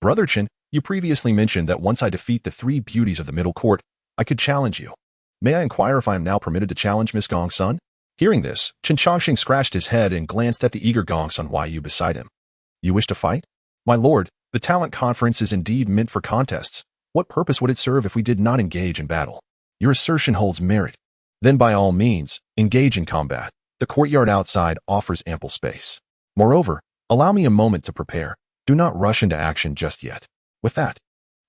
"Brother Chen, you previously mentioned that once I defeat the three beauties of the middle court, I could challenge you. May I inquire if I am now permitted to challenge Miss Gongsun?" Hearing this, Chen Changsheng scratched his head and glanced at the eager Gongsun Huaiyu beside him. "You wish to fight? My lord, the talent conference is indeed meant for contests. What purpose would it serve if we did not engage in battle? Your assertion holds merit. Then by all means, engage in combat. The courtyard outside offers ample space. Moreover, allow me a moment to prepare. Do not rush into action just yet." With that,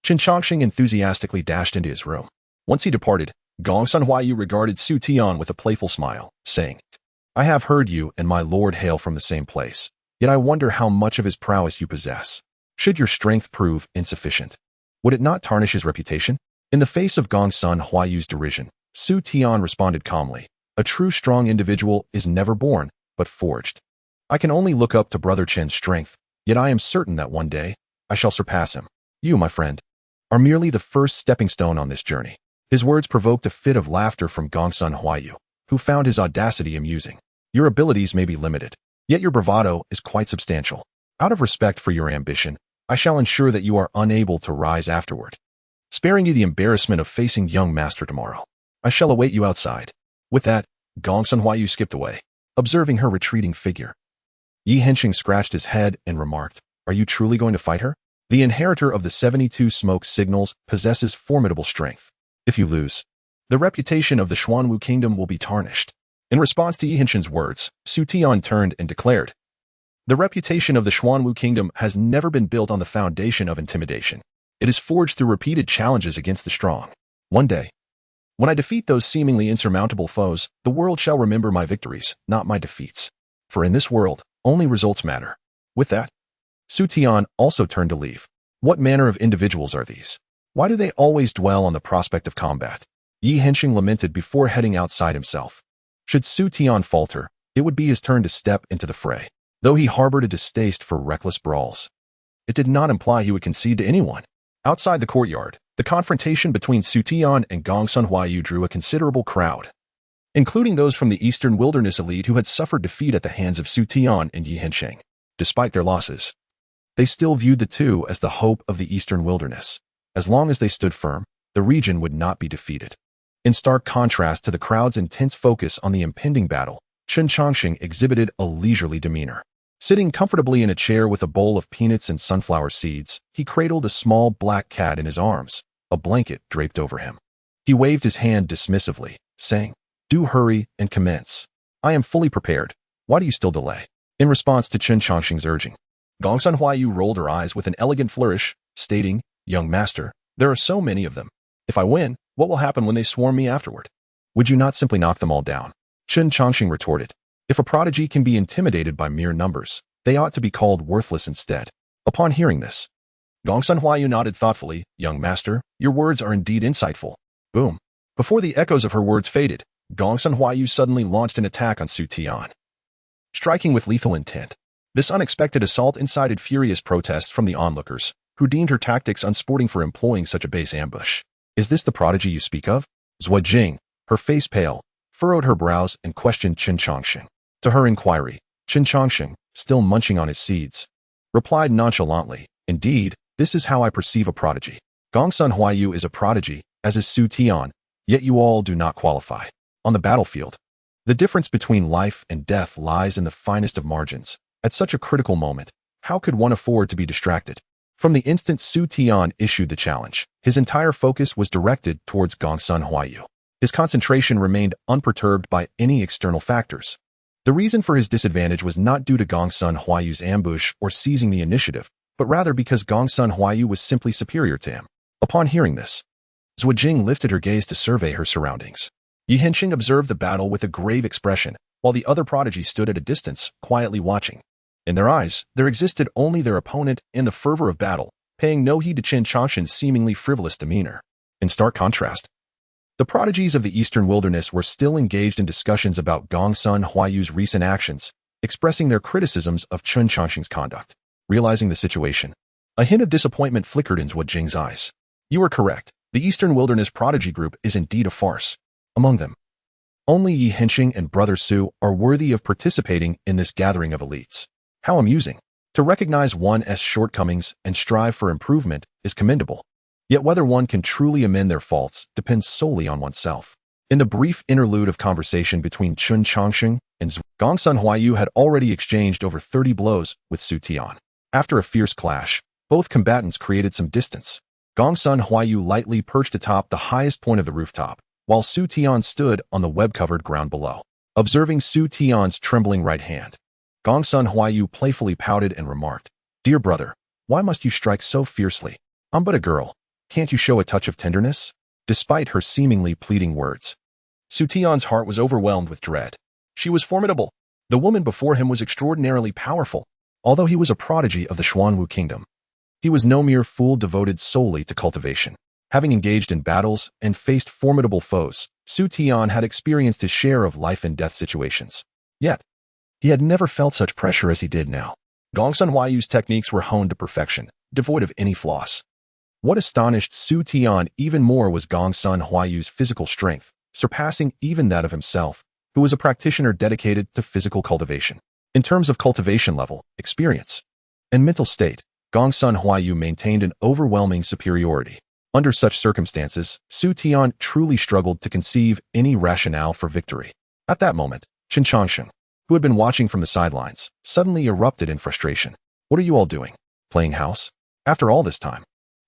Chen Changsheng enthusiastically dashed into his room. Once he departed, Gongsun Huaiyu regarded Su Tian with a playful smile, saying, "I have heard you and my lord hail from the same place, yet I wonder how much of his prowess you possess. Should your strength prove insufficient, would it not tarnish his reputation?" In the face of Gongsun Huaiyu's derision, Su Tian responded calmly, "A true strong individual is never born, but forged. I can only look up to Brother Chen's strength, yet I am certain that one day, I shall surpass him. You, my friend, are merely the first stepping stone on this journey." His words provoked a fit of laughter from Gongsun Huaiyu, who found his audacity amusing. "Your abilities may be limited, yet your bravado is quite substantial. Out of respect for your ambition, I shall ensure that you are unable to rise afterward, sparing you the embarrassment of facing young master tomorrow. I shall await you outside." With that, Gongsun Huayu skipped away, observing her retreating figure. Xianxia scratched his head and remarked, "Are you truly going to fight her? The inheritor of the 72 smoke signals possesses formidable strength. If you lose, the reputation of the Xuanwu kingdom will be tarnished." In response to Xianxia's words, Su Tian turned and declared, "The reputation of the Xuanwu kingdom has never been built on the foundation of intimidation. It is forged through repeated challenges against the strong. One day, when I defeat those seemingly insurmountable foes, the world shall remember my victories, not my defeats. For in this world, only results matter." With that, Su Tian also turned to leave. What manner of individuals are these? Why do they always dwell on the prospect of combat? Xianxia lamented before heading outside himself. Should Su Tian falter, it would be his turn to step into the fray. Though he harbored a distaste for reckless brawls, it did not imply he would concede to anyone. Outside the courtyard, the confrontation between Su Tian and Gongsun Huayu drew a considerable crowd, including those from the Eastern Wilderness elite who had suffered defeat at the hands of Su Tian and Xianxia. Despite their losses, they still viewed the two as the hope of the Eastern Wilderness. As long as they stood firm, the region would not be defeated. In stark contrast to the crowd's intense focus on the impending battle, Chen Changsheng exhibited a leisurely demeanor. Sitting comfortably in a chair with a bowl of peanuts and sunflower seeds, he cradled a small black cat in his arms, a blanket draped over him. He waved his hand dismissively, saying, "Do hurry and commence. I am fully prepared. Why do you still delay?" In response to Chen Changsheng's urging, Gongsun Huayu rolled her eyes with an elegant flourish, stating, "Young master, there are so many of them. If I win, what will happen when they swarm me afterward? Would you not simply knock them all down?" Chen Changsheng retorted, "If a prodigy can be intimidated by mere numbers, they ought to be called worthless instead." Upon hearing this, Gongsun Huayu nodded thoughtfully, "Young master, your words are indeed insightful." Boom. Before the echoes of her words faded, Gongsun Huayu suddenly launched an attack on Su Tian, striking with lethal intent. This unexpected assault incited furious protests from the onlookers, who deemed her tactics unsporting for employing such a base ambush. "Is this the prodigy you speak of?" Zhuo Jing, her face pale, furrowed her brows and questioned Chen Changsheng. To her inquiry, Chen Changsheng, still munching on his seeds, replied nonchalantly, "Indeed, this is how I perceive a prodigy. Gongsun Huayu is a prodigy, as is Su Tian, yet you all do not qualify. On the battlefield, the difference between life and death lies in the finest of margins. At such a critical moment, how could one afford to be distracted?" From the instant Su Tian issued the challenge, his entire focus was directed towards Gongsun Huayu. His concentration remained unperturbed by any external factors. The reason for his disadvantage was not due to Gongsun Huayu's ambush or seizing the initiative, but rather because Gongsun Huayu was simply superior to him. Upon hearing this, Zhuo Jing lifted her gaze to survey her surroundings. Xianxia observed the battle with a grave expression, while the other prodigies stood at a distance, quietly watching. In their eyes, there existed only their opponent and the fervor of battle, paying no heed to Chen Changsheng's seemingly frivolous demeanor. In stark contrast, the prodigies of the Eastern Wilderness were still engaged in discussions about Gongsun Huayu's recent actions, expressing their criticisms of Chen Changsheng's conduct. Realizing the situation, a hint of disappointment flickered in Zhuo Jing's eyes. "You are correct. The Eastern Wilderness prodigy group is indeed a farce. Among them, only Xianxia and Brother Su are worthy of participating in this gathering of elites. How amusing. To recognize one's shortcomings and strive for improvement is commendable. Yet whether one can truly amend their faults depends solely on oneself." In the brief interlude of conversation between Chen Changsheng and Gongsun Huayu had already exchanged over 30 blows with Su Tian. After a fierce clash, both combatants created some distance. Gongsun Huayu lightly perched atop the highest point of the rooftop, while Su Tian stood on the web-covered ground below. Observing Su Tian's trembling right hand, Gongsun Huayu playfully pouted and remarked, "Dear brother, why must you strike so fiercely? I'm but a girl. Can't you show a touch of tenderness?" Despite her seemingly pleading words, Su Tian's heart was overwhelmed with dread. She was formidable. The woman before him was extraordinarily powerful. Although he was a prodigy of the Xuanwu kingdom, he was no mere fool devoted solely to cultivation. Having engaged in battles and faced formidable foes, Su Tian had experienced his share of life and death situations. Yet, he had never felt such pressure as he did now. Gongsun Huayu's techniques were honed to perfection, devoid of any flaws. What astonished Su Tian even more was Gongsun Huayu's physical strength, surpassing even that of himself, who was a practitioner dedicated to physical cultivation. In terms of cultivation level, experience, and mental state, Gongsun Huayu maintained an overwhelming superiority. Under such circumstances, Su Tian truly struggled to conceive any rationale for victory. At that moment, Chen Changsheng, who had been watching from the sidelines, suddenly erupted in frustration. What are you all doing? Playing house? After all this time?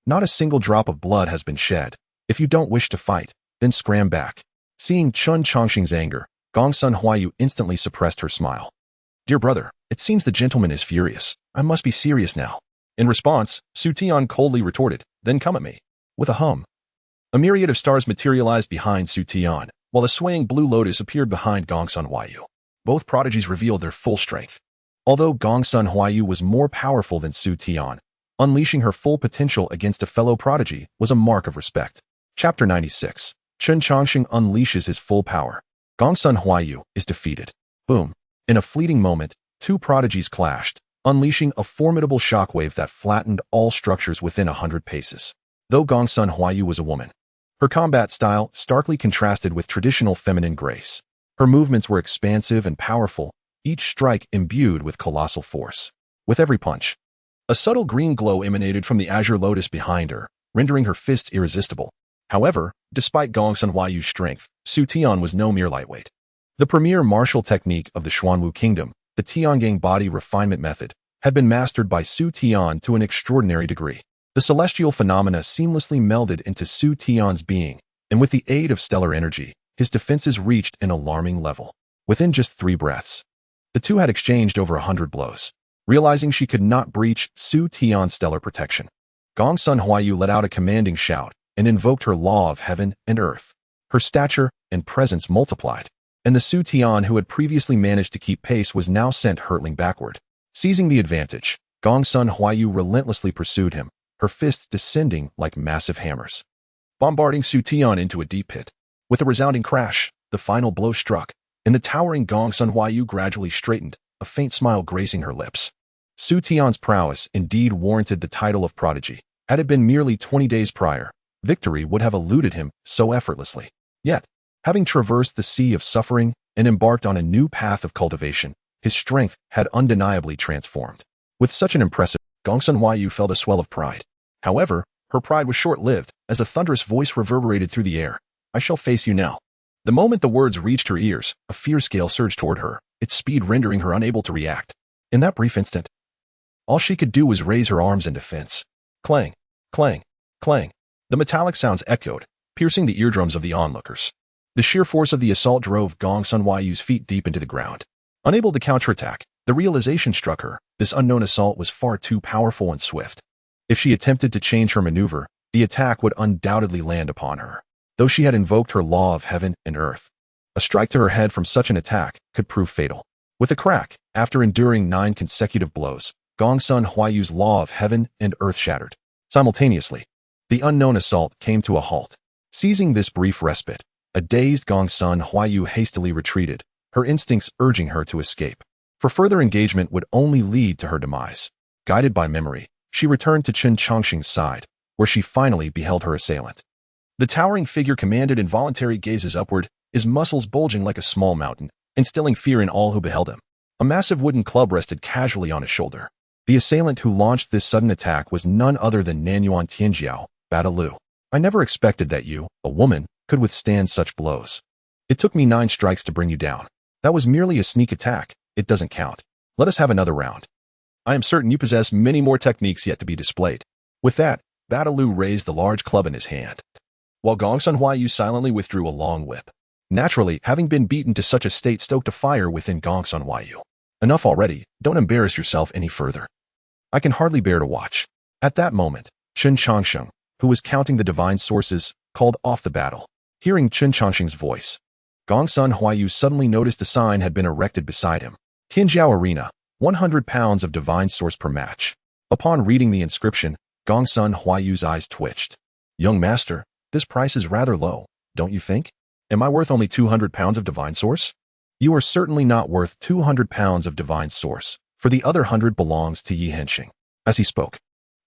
Not a single drop of blood has been shed. If you don't wish to fight, then scram back. Seeing Chen Changsheng's anger, Gongsun Huayu instantly suppressed her smile. Dear brother, it seems the gentleman is furious. I must be serious now. In response, Su Tian coldly retorted, then come at me. With a hum. A myriad of stars materialized behind Su Tian, while a swaying blue lotus appeared behind Gongsun Huayu. Both prodigies revealed their full strength. Although Gongsun Huayu was more powerful than Su Tian, unleashing her full potential against a fellow prodigy was a mark of respect. Chapter 96. Chen Changsheng unleashes his full power. Gongsun Huayu is defeated. Boom. In a fleeting moment, two prodigies clashed, unleashing a formidable shockwave that flattened all structures within 100 paces. Though Gongsun Huayu was a woman, her combat style starkly contrasted with traditional feminine grace. Her movements were expansive and powerful, each strike imbued with colossal force. With every punch, a subtle green glow emanated from the azure lotus behind her, rendering her fists irresistible. However, despite Gongsun Huayu's strength, Su Tian was no mere lightweight. The premier martial technique of the Xuanwu Kingdom, the Tiangang body refinement method, had been mastered by Su Tian to an extraordinary degree. The celestial phenomena seamlessly melded into Su Tian's being, and with the aid of stellar energy, his defenses reached an alarming level. Within just 3 breaths, the two had exchanged over 100 blows. Realizing she could not breach Su Tian's stellar protection, Gongsun Huayu let out a commanding shout and invoked her law of heaven and earth. Her stature and presence multiplied, and the Su Tian who had previously managed to keep pace was now sent hurtling backward. Seizing the advantage, Gongsun Huayu relentlessly pursued him, her fists descending like massive hammers, bombarding Su Tian into a deep pit. With a resounding crash, the final blow struck, and the towering Gongsun Huayu gradually straightened, a faint smile gracing her lips. Su Tian's prowess indeed warranted the title of prodigy. Had it been merely 20 days prior, victory would have eluded him so effortlessly. Yet, having traversed the sea of suffering and embarked on a new path of cultivation, his strength had undeniably transformed. With such an impressive, Gongsun Huayu felt a swell of pride. However, her pride was short-lived, as a thunderous voice reverberated through the air. I shall face you now. The moment the words reached her ears, a fear scale surged toward her, its speed rendering her unable to react. In that brief instant, all she could do was raise her arms in defense. Clang, clang, clang. The metallic sounds echoed, piercing the eardrums of the onlookers. The sheer force of the assault drove Gongsun Huayu's feet deep into the ground. Unable to counterattack, the realization struck her, this unknown assault was far too powerful and swift. If she attempted to change her maneuver, the attack would undoubtedly land upon her. Though she had invoked her law of heaven and earth, a strike to her head from such an attack could prove fatal. With a crack, after enduring 9 consecutive blows, Gongsun Huayu's law of heaven and earth shattered. Simultaneously, the unknown assault came to a halt. Seizing this brief respite, a dazed Gongsun Huayu hastily retreated, her instincts urging her to escape. For further engagement would only lead to her demise. Guided by memory, she returned to Chen Changsheng's side, where she finally beheld her assailant. The towering figure commanded involuntary gazes upward, his muscles bulging like a small mountain, instilling fear in all who beheld him. A massive wooden club rested casually on his shoulder. The assailant who launched this sudden attack was none other than Nanyuan Tianjiao, Badalu. I never expected that you, a woman, could withstand such blows. It took me 9 strikes to bring you down. That was merely a sneak attack. It doesn't count. Let us have another round. I am certain you possess many more techniques yet to be displayed. With that, Badalu raised the large club in his hand, while Gongsun Huayu silently withdrew a long whip. Naturally, having been beaten to such a state stoked a fire within Gongsun Huayu. Enough already, don't embarrass yourself any further. I can hardly bear to watch. At that moment, Chen Changsheng, who was counting the divine sources, called off the battle. Hearing Chen Changsheng's voice, Gongsun Huayu suddenly noticed a sign had been erected beside him. Tianjiao Arena, 100 pounds of divine source per match. Upon reading the inscription, Gongsun Huayu's eyes twitched. Young master, this price is rather low, don't you think? Am I worth only 200 pounds of divine source? You are certainly not worth 200 pounds of divine source, for the other 100 belongs to Yi Henxing. As he spoke,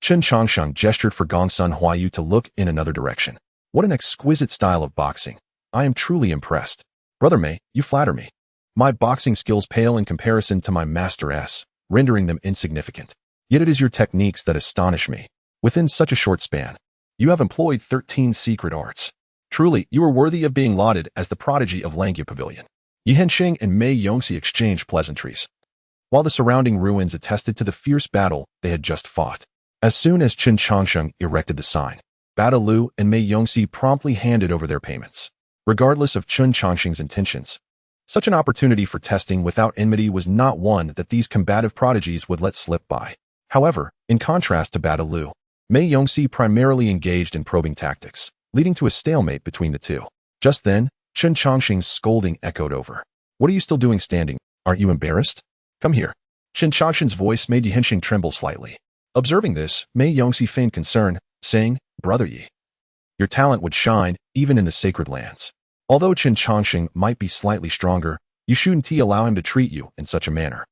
Chen Changsheng gestured for Gongsun Huayu to look in another direction. What an exquisite style of boxing. I am truly impressed. Brother Mei, you flatter me. My boxing skills pale in comparison to my Master S, rendering them insignificant. Yet it is your techniques that astonish me. Within such a short span, you have employed 13 secret arts. Truly, you are worthy of being lauded as the prodigy of Langia Pavilion. Xianxia and Mei Yongxi exchanged pleasantries, while the surrounding ruins attested to the fierce battle they had just fought. As soon as Chen Changsheng erected the sign, Badalu and Mei Yongxi promptly handed over their payments. Regardless of Chen Changsheng's intentions, such an opportunity for testing without enmity was not one that these combative prodigies would let slip by. However, in contrast to Badalu, Mei Yongxi primarily engaged in probing tactics, leading to a stalemate between the two. Just then, Chen Changsheng's scolding echoed over. "What are you still doing standing? Aren't you embarrassed? Come here." Chen Changsheng's voice made Xianxia tremble slightly. Observing this, Mei Yongxi feigned concern, saying, "Brother Yi, your talent would shine even in the sacred lands. Although Chen Changsheng might be slightly stronger, you shouldn't allow him to treat you in such a manner."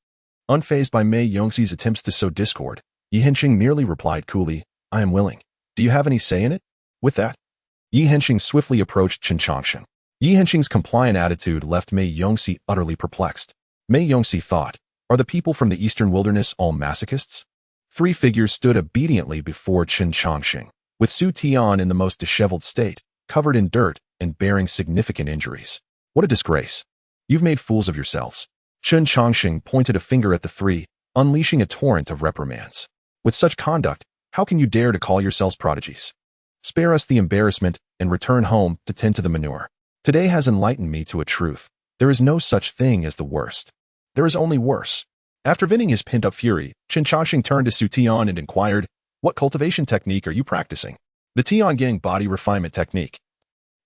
Unfazed by Mei Yongxi's attempts to sow discord, Xianxia merely replied coolly, "I am willing. Do you have any say in it?" With that, Xianxia swiftly approached Chen Changsheng. Xianxia's compliant attitude left Mei Yongxi utterly perplexed. Mei Yongxi thought, are the people from the eastern wilderness all masochists? 3 figures stood obediently before Chen Changsheng, with Su Tian in the most disheveled state, covered in dirt and bearing significant injuries. What a disgrace. You've made fools of yourselves. Chen Changsheng pointed a finger at the 3, unleashing a torrent of reprimands. With such conduct, how can you dare to call yourselves prodigies? Spare us the embarrassment and return home to tend to the manure. Today has enlightened me to a truth. There is no such thing as the worst. There is only worse. After venting his pent-up fury, Chen Changsheng turned to Su Tian and inquired, "What cultivation technique are you practicing?" "The Tiangang body refinement technique."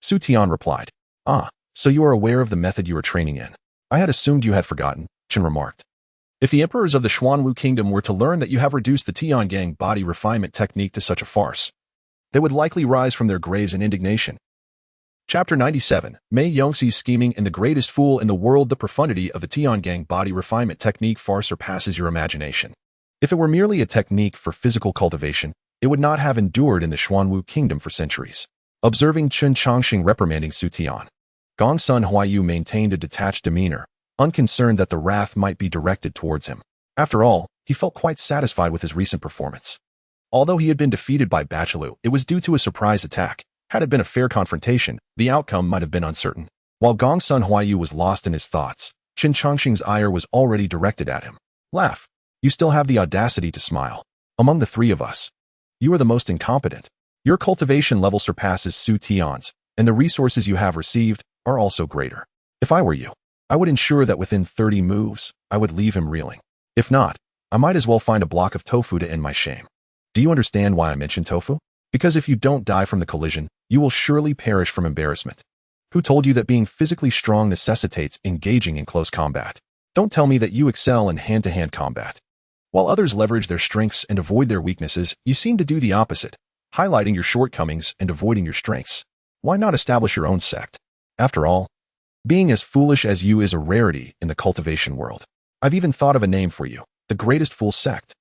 Su Tian replied, "Ah, so you are aware of the method you are training in. I had assumed you had forgotten," Chen remarked. "If the emperors of the Xuanwu kingdom were to learn that you have reduced the Tiangang body refinement technique to such a farce, they would likely rise from their graves in indignation." Chapter 97, Mei Yongxi's scheming and the greatest fool in the world. The profundity of the Tiangang body refinement technique far surpasses your imagination. If it were merely a technique for physical cultivation, it would not have endured in the Xuanwu kingdom for centuries. Observing Chen Changsheng reprimanding Su Tian, Gongsun Huaiyu maintained a detached demeanor, unconcerned that the wrath might be directed towards him. After all, he felt quite satisfied with his recent performance. Although he had been defeated by Badalu, it was due to a surprise attack. Had it been a fair confrontation, the outcome might have been uncertain. While Gongsun Huaiyu was lost in his thoughts, Chen Changsheng's ire was already directed at him. "Laugh. You still have the audacity to smile. Among the 3 of us, you are the most incompetent. Your cultivation level surpasses Su Tian's, and the resources you have received are also greater. If I were you, I would ensure that within 30 moves, I would leave him reeling. If not, I might as well find a block of tofu to end my shame. Do you understand why I mentioned tofu? Because if you don't die from the collision, you will surely perish from embarrassment. Who told you that being physically strong necessitates engaging in close combat? Don't tell me that you excel in hand-to-hand combat. While others leverage their strengths and avoid their weaknesses, you seem to do the opposite, highlighting your shortcomings and avoiding your strengths. Why not establish your own sect? After all, being as foolish as you is a rarity in the cultivation world. I've even thought of a name for you, the greatest fool sect."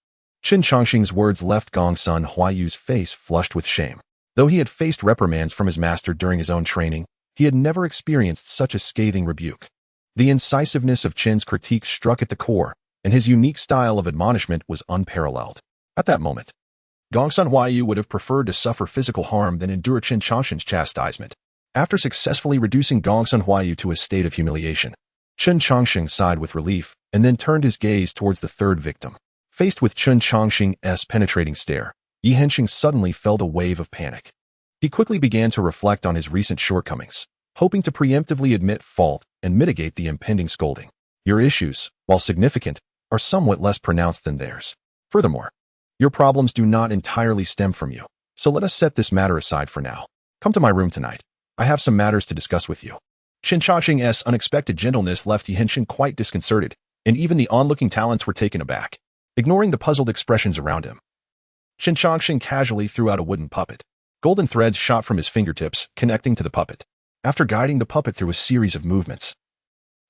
Chen Changsheng's words left Gongsun Huaiyu's face flushed with shame. Though he had faced reprimands from his master during his own training, he had never experienced such a scathing rebuke. The incisiveness of Chen's critique struck at the core, and his unique style of admonishment was unparalleled. At that moment, Gongsun Huaiyu would have preferred to suffer physical harm than endure Chen Changsheng's chastisement. After successfully reducing Gongsun Huaiyu to a state of humiliation, Chen Changsheng sighed with relief and then turned his gaze towards the 3rd victim. Faced with Chen Changsheng's penetrating stare, Xianxia suddenly felt a wave of panic. He quickly began to reflect on his recent shortcomings, hoping to preemptively admit fault and mitigate the impending scolding. Your issues, while significant, are somewhat less pronounced than theirs. Furthermore, your problems do not entirely stem from you, so let us set this matter aside for now. Come to my room tonight. I have some matters to discuss with you." Chen Changsheng's unexpected gentleness left Xianxia quite disconcerted, and even the onlooking talents were taken aback. Ignoring the puzzled expressions around him, Chen Changsheng casually threw out a wooden puppet. Golden threads shot from his fingertips, connecting to the puppet. After guiding the puppet through a series of movements,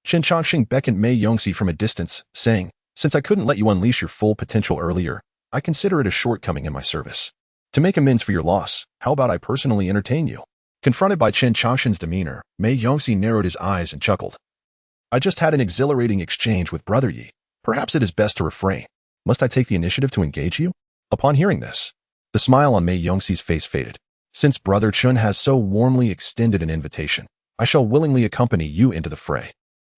Chen Changsheng beckoned Mei Yongxi from a distance, saying, "Since I couldn't let you unleash your full potential earlier, I consider it a shortcoming in my service. To make amends for your loss, how about I personally entertain you?" Confronted by Chen Changsheng's demeanor, Mei Yongxi narrowed his eyes and chuckled. "I just had an exhilarating exchange with Brother Yi. Perhaps it is best to refrain." Must I take the initiative to engage you? Upon hearing this, the smile on Mei Yongxi's face faded. Since Brother Chen has so warmly extended an invitation, I shall willingly accompany you into the fray.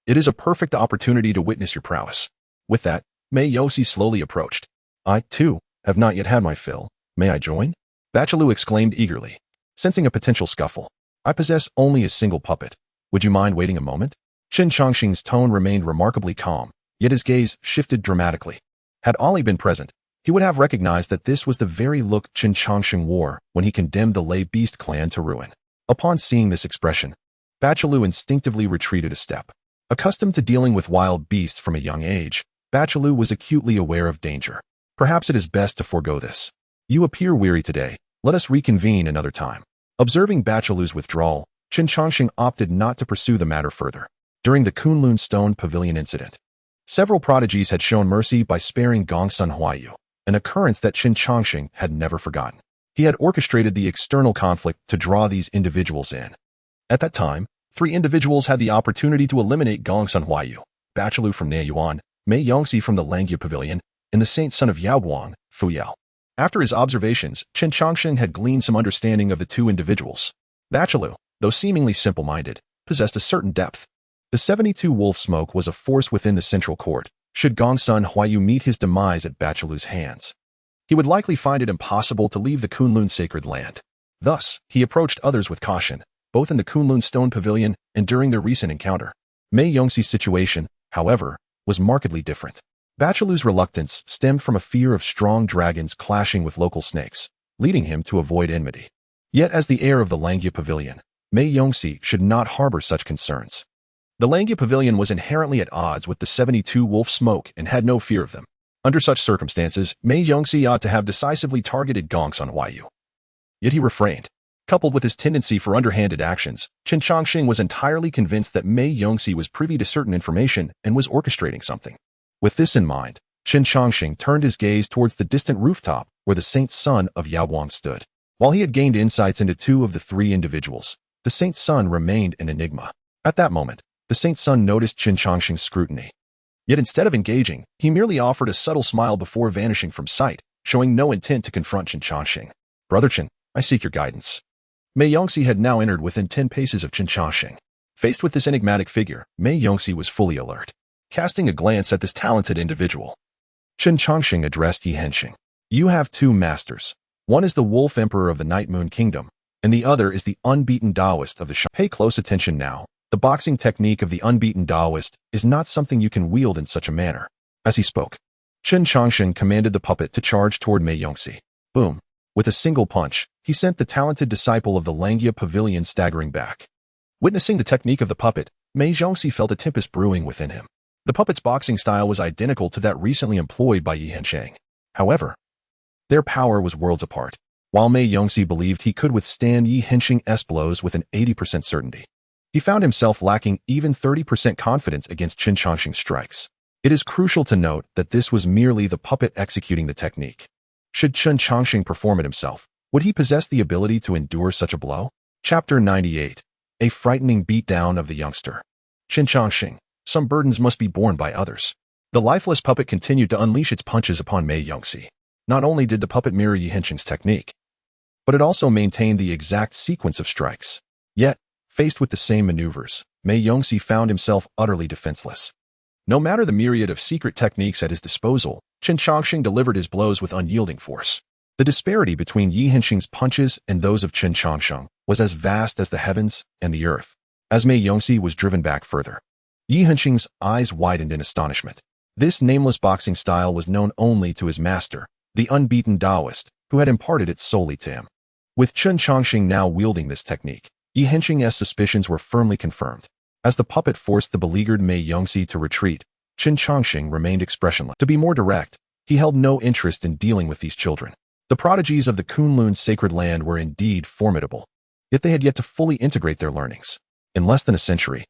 It is a perfect opportunity to witness your prowess. With that, Mei Yongxi slowly approached. I, too, have not yet had my fill. May I join? Bachelou exclaimed eagerly, sensing a potential scuffle. I possess only a single puppet. Would you mind waiting a moment? Chen Changsheng's tone remained remarkably calm, yet his gaze shifted dramatically. Had Ali been present, he would have recognized that this was the very look Chen Changsheng wore when he condemned the Lei Beast clan to ruin. Upon seeing this expression, Bachelou instinctively retreated a step. Accustomed to dealing with wild beasts from a young age, Bachelou was acutely aware of danger. Perhaps it is best to forego this. You appear weary today. Let us reconvene another time. Observing Bachelou's withdrawal, Chen Changsheng opted not to pursue the matter further. During the Kunlun Stone Pavilion incident, several prodigies had shown mercy by sparing Gongsun Huayu, an occurrence that Chen Changsheng had never forgotten. He had orchestrated the external conflict to draw these individuals in. At that time, 3 individuals had the opportunity to eliminate Gongsun Huayu, Bachelou from Neyuan, Mei Yongxi from the Langyue Pavilion, and the saint son of Yaoguang, Fu Yao. After his observations, Chen Changsheng had gleaned some understanding of the 2 individuals. Bachelou, though seemingly simple-minded, possessed a certain depth. The 72 wolf smoke was a force within the central court. Should Gongsun Huayu meet his demise at Bachelou's hands, he would likely find it impossible to leave the Kunlun sacred land. Thus, he approached others with caution, both in the Kunlun Stone Pavilion and during their recent encounter. Mei Yongxi's situation, however, was markedly different. Bachelou's reluctance stemmed from a fear of strong dragons clashing with local snakes, leading him to avoid enmity. Yet as the heir of the Langyue Pavilion, Mei Yongxi should not harbor such concerns. The Langyue Pavilion was inherently at odds with the 72 wolf smoke and had no fear of them. Under such circumstances, Mei Yongxi ought to have decisively targeted Gongsun Huayu. Yet he refrained. Coupled with his tendency for underhanded actions, Chen Changsheng was entirely convinced that Mei Yongxi was privy to certain information and was orchestrating something. With this in mind, Chen Changsheng turned his gaze towards the distant rooftop where the saint's son of Yaoguang stood. While he had gained insights into 2 of the 3 individuals, the saint's son remained an enigma. At that moment, the saint's son noticed Chen Changsheng's scrutiny. Yet instead of engaging, he merely offered a subtle smile before vanishing from sight, showing no intent to confront Chen Changsheng. Brother Chen, I seek your guidance. Mei Yongxi had now entered within 10 paces of Chen Changsheng. Faced with this enigmatic figure, Mei Yongxi was fully alert. Casting a glance at this talented individual, Chen Changsheng addressed xianxia. You have 2 masters. One is the Wolf Emperor of the Night Moon Kingdom, and the other is the unbeaten Taoist of the Shan. Pay close attention now. The boxing technique of the unbeaten Taoist is not something you can wield in such a manner. As he spoke, Chen Changsheng commanded the puppet to charge toward Mei Yongxi. Boom. With a single punch, he sent the talented disciple of the Langyue Pavilion staggering back. Witnessing the technique of the puppet, Mei Yongxi felt a tempest brewing within him. The puppet's boxing style was identical to that recently employed by xianxia. However, their power was worlds apart. While Mei Yongxi believed he could withstand xianxia's blows with an 80% certainty, he found himself lacking even 30% confidence against Chen Changsheng's strikes. It is crucial to note that this was merely the puppet executing the technique. Should Chen Changsheng perform it himself, would he possess the ability to endure such a blow? Chapter 98. A frightening beatdown of the youngster. Chen Changsheng. Some burdens must be borne by others. The lifeless puppet continued to unleash its punches upon Mei Yongxi. Not only did the puppet mirror xianxia's technique, but it also maintained the exact sequence of strikes. Yet, faced with the same maneuvers, Mei Yongxi found himself utterly defenseless. No matter the myriad of secret techniques at his disposal, Chen Changsheng delivered his blows with unyielding force. The disparity between xianxia's punches and those of Chen Changsheng was as vast as the heavens and the earth. As Mei Yongxi was driven back further, xianxia's eyes widened in astonishment. This nameless boxing style was known only to his master, the unbeaten Taoist, who had imparted it solely to him. With Chen Changsheng now wielding this technique, xianxia's suspicions were firmly confirmed. As the puppet forced the beleaguered Mei Yongxi to retreat, Chen Changsheng remained expressionless. To be more direct, he held no interest in dealing with these children. The prodigies of the Kunlun sacred land were indeed formidable, yet they had yet to fully integrate their learnings. In less than a century,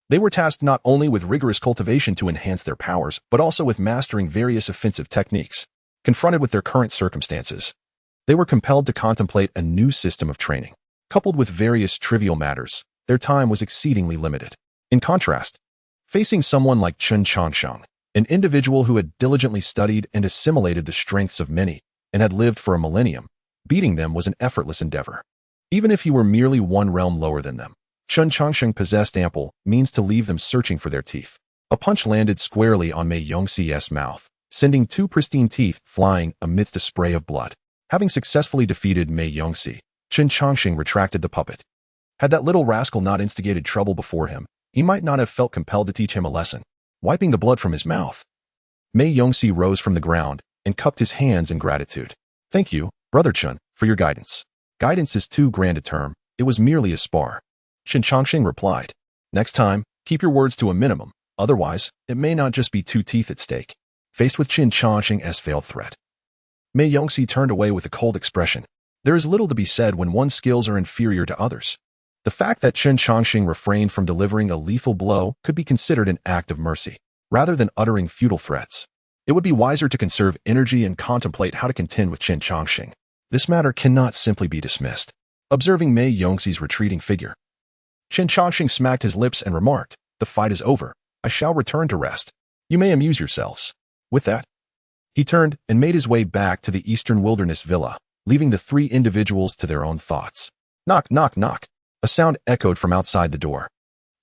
they were tasked not only with rigorous cultivation to enhance their powers, but also with mastering various offensive techniques. Confronted with their current circumstances, they were compelled to contemplate a new system of training. Coupled with various trivial matters, their time was exceedingly limited. In contrast, facing someone like Chen Changsheng, an individual who had diligently studied and assimilated the strengths of many and had lived for a millennium. Beating them was an effortless endeavor. Even if he were merely one realm lower than them, Chen Changsheng possessed ample means to leave them searching for their teeth. A punch landed squarely on Mei Yongxi's mouth, sending 2 pristine teeth flying amidst a spray of blood. Having successfully defeated Mei Yongxi, Chen Changsheng retracted the puppet. Had that little rascal not instigated trouble before him, he might not have felt compelled to teach him a lesson. Wiping the blood from his mouth, Mei Yongxi rose from the ground and cupped his hands in gratitude. Thank you, Brother Chen, for your guidance. Guidance is too grand a term. It was merely a spar. Chen Changsheng replied. Next time, keep your words to a minimum. Otherwise, it may not just be 2 teeth at stake. Faced with Chen Changsheng's veiled threat, Mei Yongxi turned away with a cold expression. There is little to be said when one's skills are inferior to others. The fact that Chen Changsheng refrained from delivering a lethal blow could be considered an act of mercy, rather than uttering futile threats. It would be wiser to conserve energy and contemplate how to contend with Chen Changsheng. This matter cannot simply be dismissed. Observing Mei Yongxi's retreating figure, Chen Changsheng smacked his lips and remarked, "The fight is over. I shall return to rest. You may amuse yourselves." With that, he turned and made his way back to the Eastern Wilderness Villa, leaving the 3 individuals to their own thoughts. Knock, knock, knock. A sound echoed from outside the door.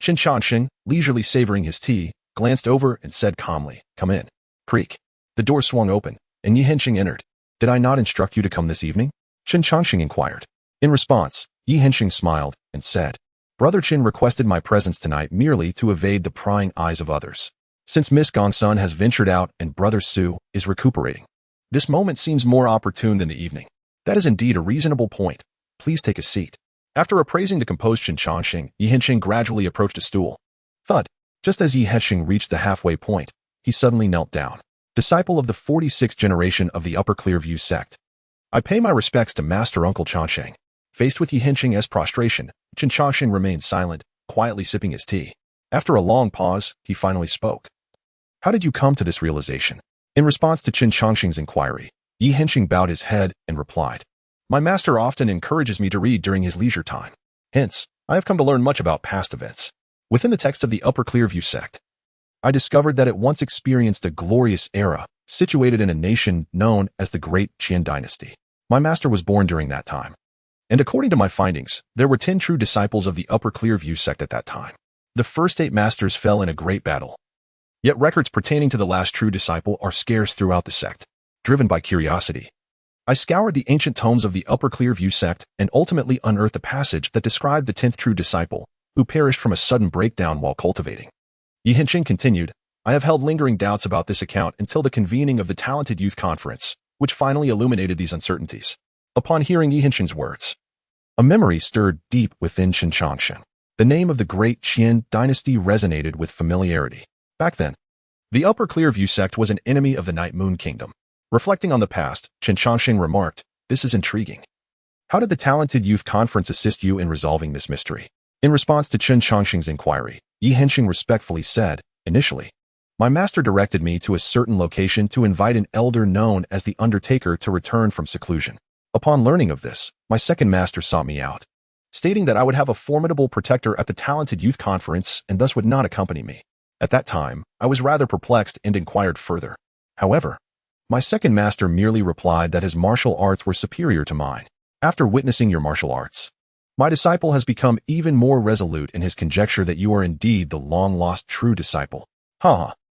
Chen Changsheng, leisurely savoring his tea, glanced over and said calmly, "Come in." Creak. The door swung open, and Xianxia entered. "Did I not instruct you to come this evening?" Chen Changsheng inquired. In response, Xianxia smiled and said, "Brother Chen requested my presence tonight merely to evade the prying eyes of others. Since Miss Gongsun has ventured out and Brother Su is recuperating, this moment seems more opportune than the evening." "That is indeed a reasonable point. Please take a seat." After appraising the composed Chen Changsheng, Xianxia gradually approached a stool. Thud. Just as Xianxia reached the halfway point, he suddenly knelt down. Disciple of the 46th generation of the Upper Clearview sect. "I pay my respects to Master Uncle Changsheng." Faced with Xianxia's prostration, Chen Changsheng remained silent, quietly sipping his tea. After a long pause, he finally spoke. "How did you come to this realization?" In response to Chen Changsheng's inquiry, Xianxia bowed his head and replied, "My master often encourages me to read during his leisure time. Hence, I have come to learn much about past events. Within the text of the Upper Clearview sect, I discovered that it once experienced a glorious era, situated in a nation known as the Great Qian Dynasty. My master was born during that time. And according to my findings, there were 10 true disciples of the Upper Clearview sect at that time. The first 8 masters fell in a great battle. Yet records pertaining to the last true disciple are scarce throughout the sect. Driven by curiosity, I scoured the ancient tomes of the Upper Clearview sect and ultimately unearthed a passage that described the 10th true disciple, who perished from a sudden breakdown while cultivating." Xianxia continued, "I have held lingering doubts about this account until the convening of the Talented Youth Conference, which finally illuminated these uncertainties." Upon hearing Xianxia's words, a memory stirred deep within Chen Changsheng. The name of the Great Qian Dynasty resonated with familiarity. Back then, the Upper Clearview sect was an enemy of the Night Moon Kingdom. Reflecting on the past, Chen Changsheng remarked, "This is intriguing. How did the Talented Youth Conference assist you in resolving this mystery?" In response to Chen Changsheng's inquiry, Xianxia respectfully said, "Initially, my master directed me to a certain location to invite an elder known as the Undertaker to return from seclusion. Upon learning of this, my second master sought me out, stating that I would have a formidable protector at the Talented Youth Conference and thus would not accompany me. At that time, I was rather perplexed and inquired further. However, my second master merely replied that his martial arts were superior to mine. After witnessing your martial arts, my disciple has become even more resolute in his conjecture that you are indeed the long-lost true disciple."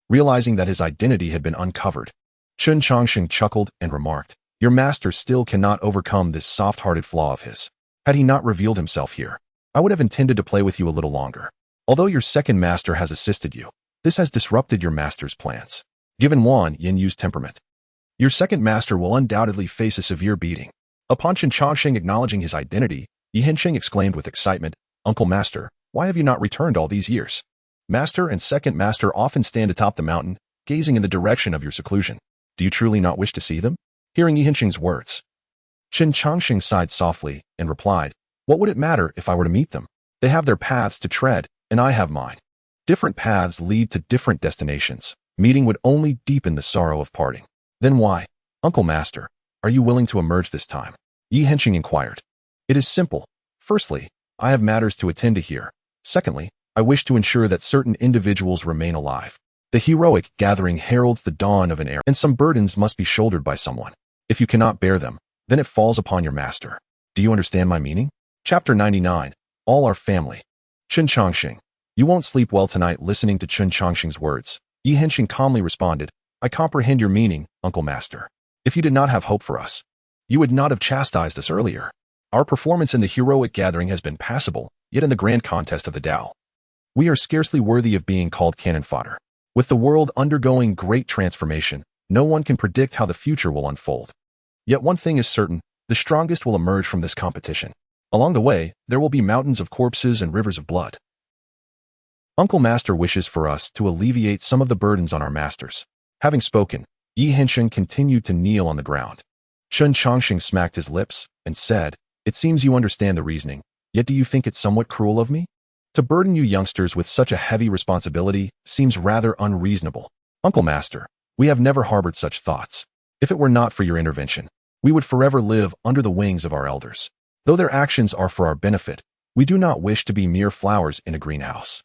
Realizing that his identity had been uncovered, Chen Changsheng chuckled and remarked, "Your master still cannot overcome this soft-hearted flaw of his. Had he not revealed himself here, I would have intended to play with you a little longer. Although your second master has assisted you, this has disrupted your master's plans. Given Wan Yinyu's temperament, your second master will undoubtedly face a severe beating." Upon Chen Changsheng acknowledging his identity, Xianxia exclaimed with excitement, "Uncle Master, why have you not returned all these years? Master and second master often stand atop the mountain, gazing in the direction of your seclusion. Do you truly not wish to see them?" Hearing Xianxia's words, Chen Changsheng sighed softly and replied, "What would it matter if I were to meet them? They have their paths to tread, and I have mine. Different paths lead to different destinations. Meeting would only deepen the sorrow of parting." "Then why, Uncle Master, are you willing to emerge this time?" Xianxia inquired. "It is simple. Firstly, I have matters to attend to here. Secondly, I wish to ensure that certain individuals remain alive. The heroic gathering heralds the dawn of an era, and some burdens must be shouldered by someone. If you cannot bear them, then it falls upon your master. Do you understand my meaning? Chapter 99. All are family. Chen Changsheng. You won't sleep well tonight listening to Chen Changsheng's words. Xianxia calmly responded, I comprehend your meaning, Uncle Master. If you did not have hope for us, you would not have chastised us earlier. Our performance in the heroic gathering has been passable, yet in the grand contest of the Tao, we are scarcely worthy of being called cannon fodder. With the world undergoing great transformation, no one can predict how the future will unfold. Yet one thing is certain, the strongest will emerge from this competition. Along the way, there will be mountains of corpses and rivers of blood. Uncle Master wishes for us to alleviate some of the burdens on our masters. Having spoken, Xianxia continued to kneel on the ground. Chen Changsheng smacked his lips and said, It seems you understand the reasoning, yet do you think it somewhat cruel of me? To burden you youngsters with such a heavy responsibility seems rather unreasonable. Uncle Master, we have never harbored such thoughts. If it were not for your intervention, we would forever live under the wings of our elders. Though their actions are for our benefit, we do not wish to be mere flowers in a greenhouse.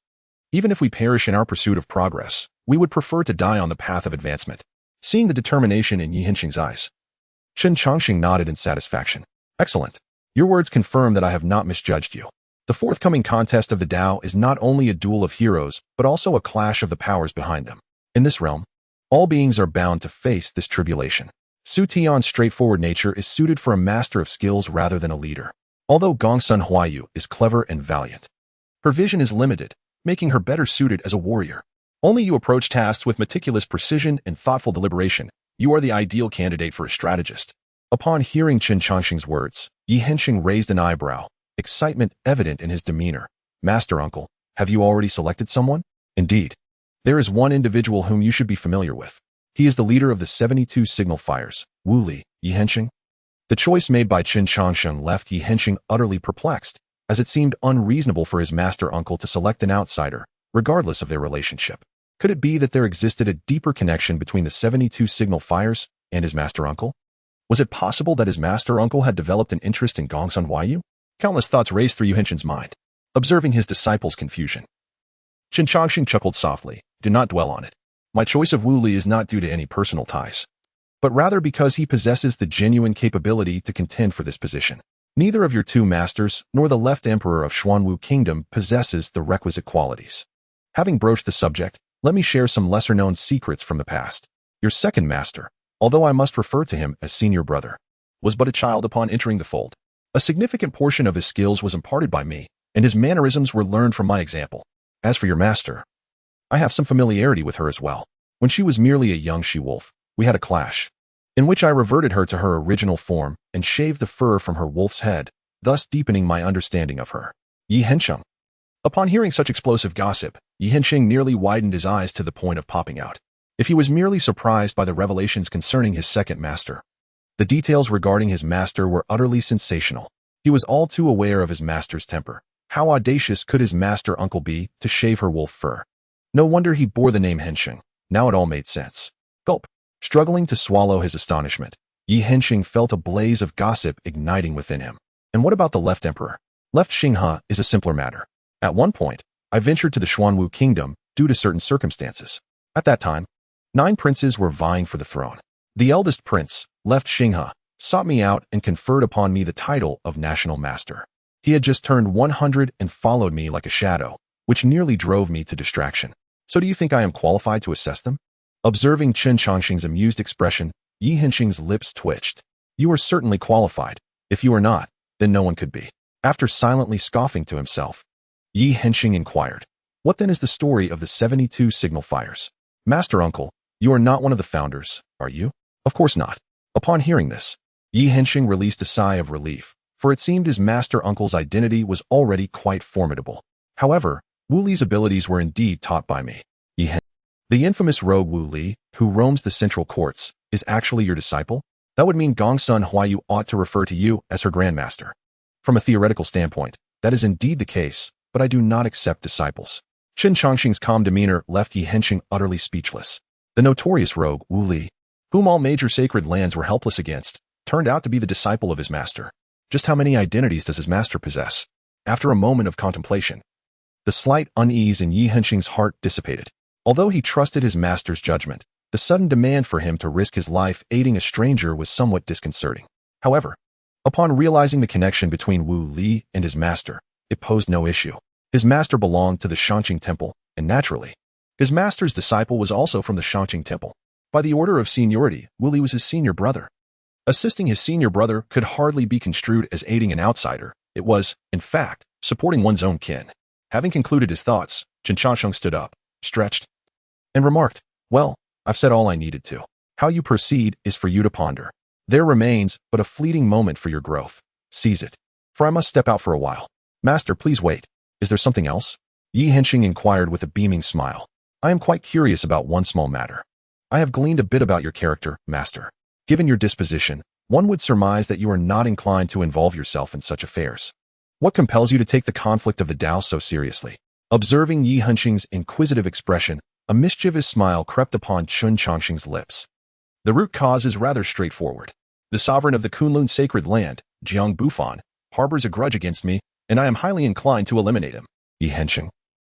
Even if we perish in our pursuit of progress, we would prefer to die on the path of advancement. Seeing the determination in Xianxia's eyes, Chen Changsheng nodded in satisfaction. Excellent. Your words confirm that I have not misjudged you. The forthcoming contest of the Tao is not only a duel of heroes, but also a clash of the powers behind them. In this realm, all beings are bound to face this tribulation. Su Tian's straightforward nature is suited for a master of skills rather than a leader. Although Gongsun Huayu is clever and valiant, her vision is limited, making her better suited as a warrior. Only you approach tasks with meticulous precision and thoughtful deliberation. You are the ideal candidate for a strategist. Upon hearing Chen Changsheng's words, Xianxia raised an eyebrow, excitement evident in his demeanor. Master Uncle, have you already selected someone? Indeed. There is one individual whom you should be familiar with. He is the leader of the 72 signal fires, Wu Li, Xianxia. The choice made by Chen Changsheng left Xianxia utterly perplexed, as it seemed unreasonable for his master uncle to select an outsider, regardless of their relationship. Could it be that there existed a deeper connection between the 72 signal fires and his master uncle? Was it possible that his master uncle had developed an interest in Gongsun Huayu? Countless thoughts raced through Xianxia's mind, observing his disciple's confusion. Chen Changsheng chuckled softly. Do not dwell on it. My choice of Wu Li is not due to any personal ties, but rather because he possesses the genuine capability to contend for this position. Neither of your two masters, nor the left emperor of Xuanwu Kingdom, possesses the requisite qualities. Having broached the subject, let me share some lesser-known secrets from the past. Your second master, although I must refer to him as senior brother, was but a child upon entering the fold. A significant portion of his skills was imparted by me, and his mannerisms were learned from my example. As for your master, I have some familiarity with her as well. When she was merely a young she-wolf, we had a clash, in which I reverted her to her original form and shaved the fur from her wolf's head, thus deepening my understanding of her. Xianxia. Upon hearing such explosive gossip, Xianxia nearly widened his eyes to the point of popping out. If he was merely surprised by the revelations concerning his second master, the details regarding his master were utterly sensational. He was all too aware of his master's temper. How audacious could his master uncle be to shave her wolf fur? No wonder he bore the name Xianxia. Now it all made sense. Gulp. Struggling to swallow his astonishment, Xianxia felt a blaze of gossip igniting within him. And what about the left emperor? Left Xinghe is a simpler matter. At one point, I ventured to the Xuanwu Kingdom due to certain circumstances. At that time, 9 princes were vying for the throne. The eldest prince, left Xinghe, sought me out and conferred upon me the title of National Master. He had just turned 100 and followed me like a shadow, which nearly drove me to distraction. So do you think I am qualified to assess them? Observing Chen Changsheng's amused expression, Xianxia's lips twitched. You are certainly qualified. If you are not, then no one could be. After silently scoffing to himself, Xianxia inquired, What then is the story of the 72 signal fires? Master Uncle, you are not one of the founders, are you? Of course not. Upon hearing this, Xianxia released a sigh of relief, for it seemed his master uncle's identity was already quite formidable. However, Wu Li's abilities were indeed taught by me. The infamous rogue Wu Li, who roams the central courts, is actually your disciple? That would mean Gongsun Huayu ought to refer to you as her grandmaster. From a theoretical standpoint, that is indeed the case, but I do not accept disciples. Chen Changsheng's calm demeanor left Xianxia utterly speechless. The notorious rogue Wu Li, whom all major sacred lands were helpless against, turned out to be the disciple of his master. Just how many identities does his master possess? After a moment of contemplation, the slight unease in Xianxia's heart dissipated. Although he trusted his master's judgment, the sudden demand for him to risk his life aiding a stranger was somewhat disconcerting. However, upon realizing the connection between Wu Li and his master, it posed no issue. His master belonged to the Xianxia temple, and naturally, his master's disciple was also from the Xianxia temple. By the order of seniority, Wu Li was his senior brother. Assisting his senior brother could hardly be construed as aiding an outsider. It was, in fact, supporting one's own kin. Having concluded his thoughts, Chen Changsheng stood up, stretched, and remarked, "Well, I've said all I needed to. How you proceed is for you to ponder. There remains but a fleeting moment for your growth. Seize it, for I must step out for a while." "Master, please wait. Is there something else?" Xianxia inquired with a beaming smile. "I am quite curious about one small matter. I have gleaned a bit about your character, master. Given your disposition, one would surmise that you are not inclined to involve yourself in such affairs. What compels you to take the conflict of the Tao so seriously?" Observing Xianxia's inquisitive expression, a mischievous smile crept upon Chen Changsheng's lips. "The root cause is rather straightforward. The sovereign of the Kunlun sacred land, Jiang Bufan, harbors a grudge against me, and I am highly inclined to eliminate him." Xianxia.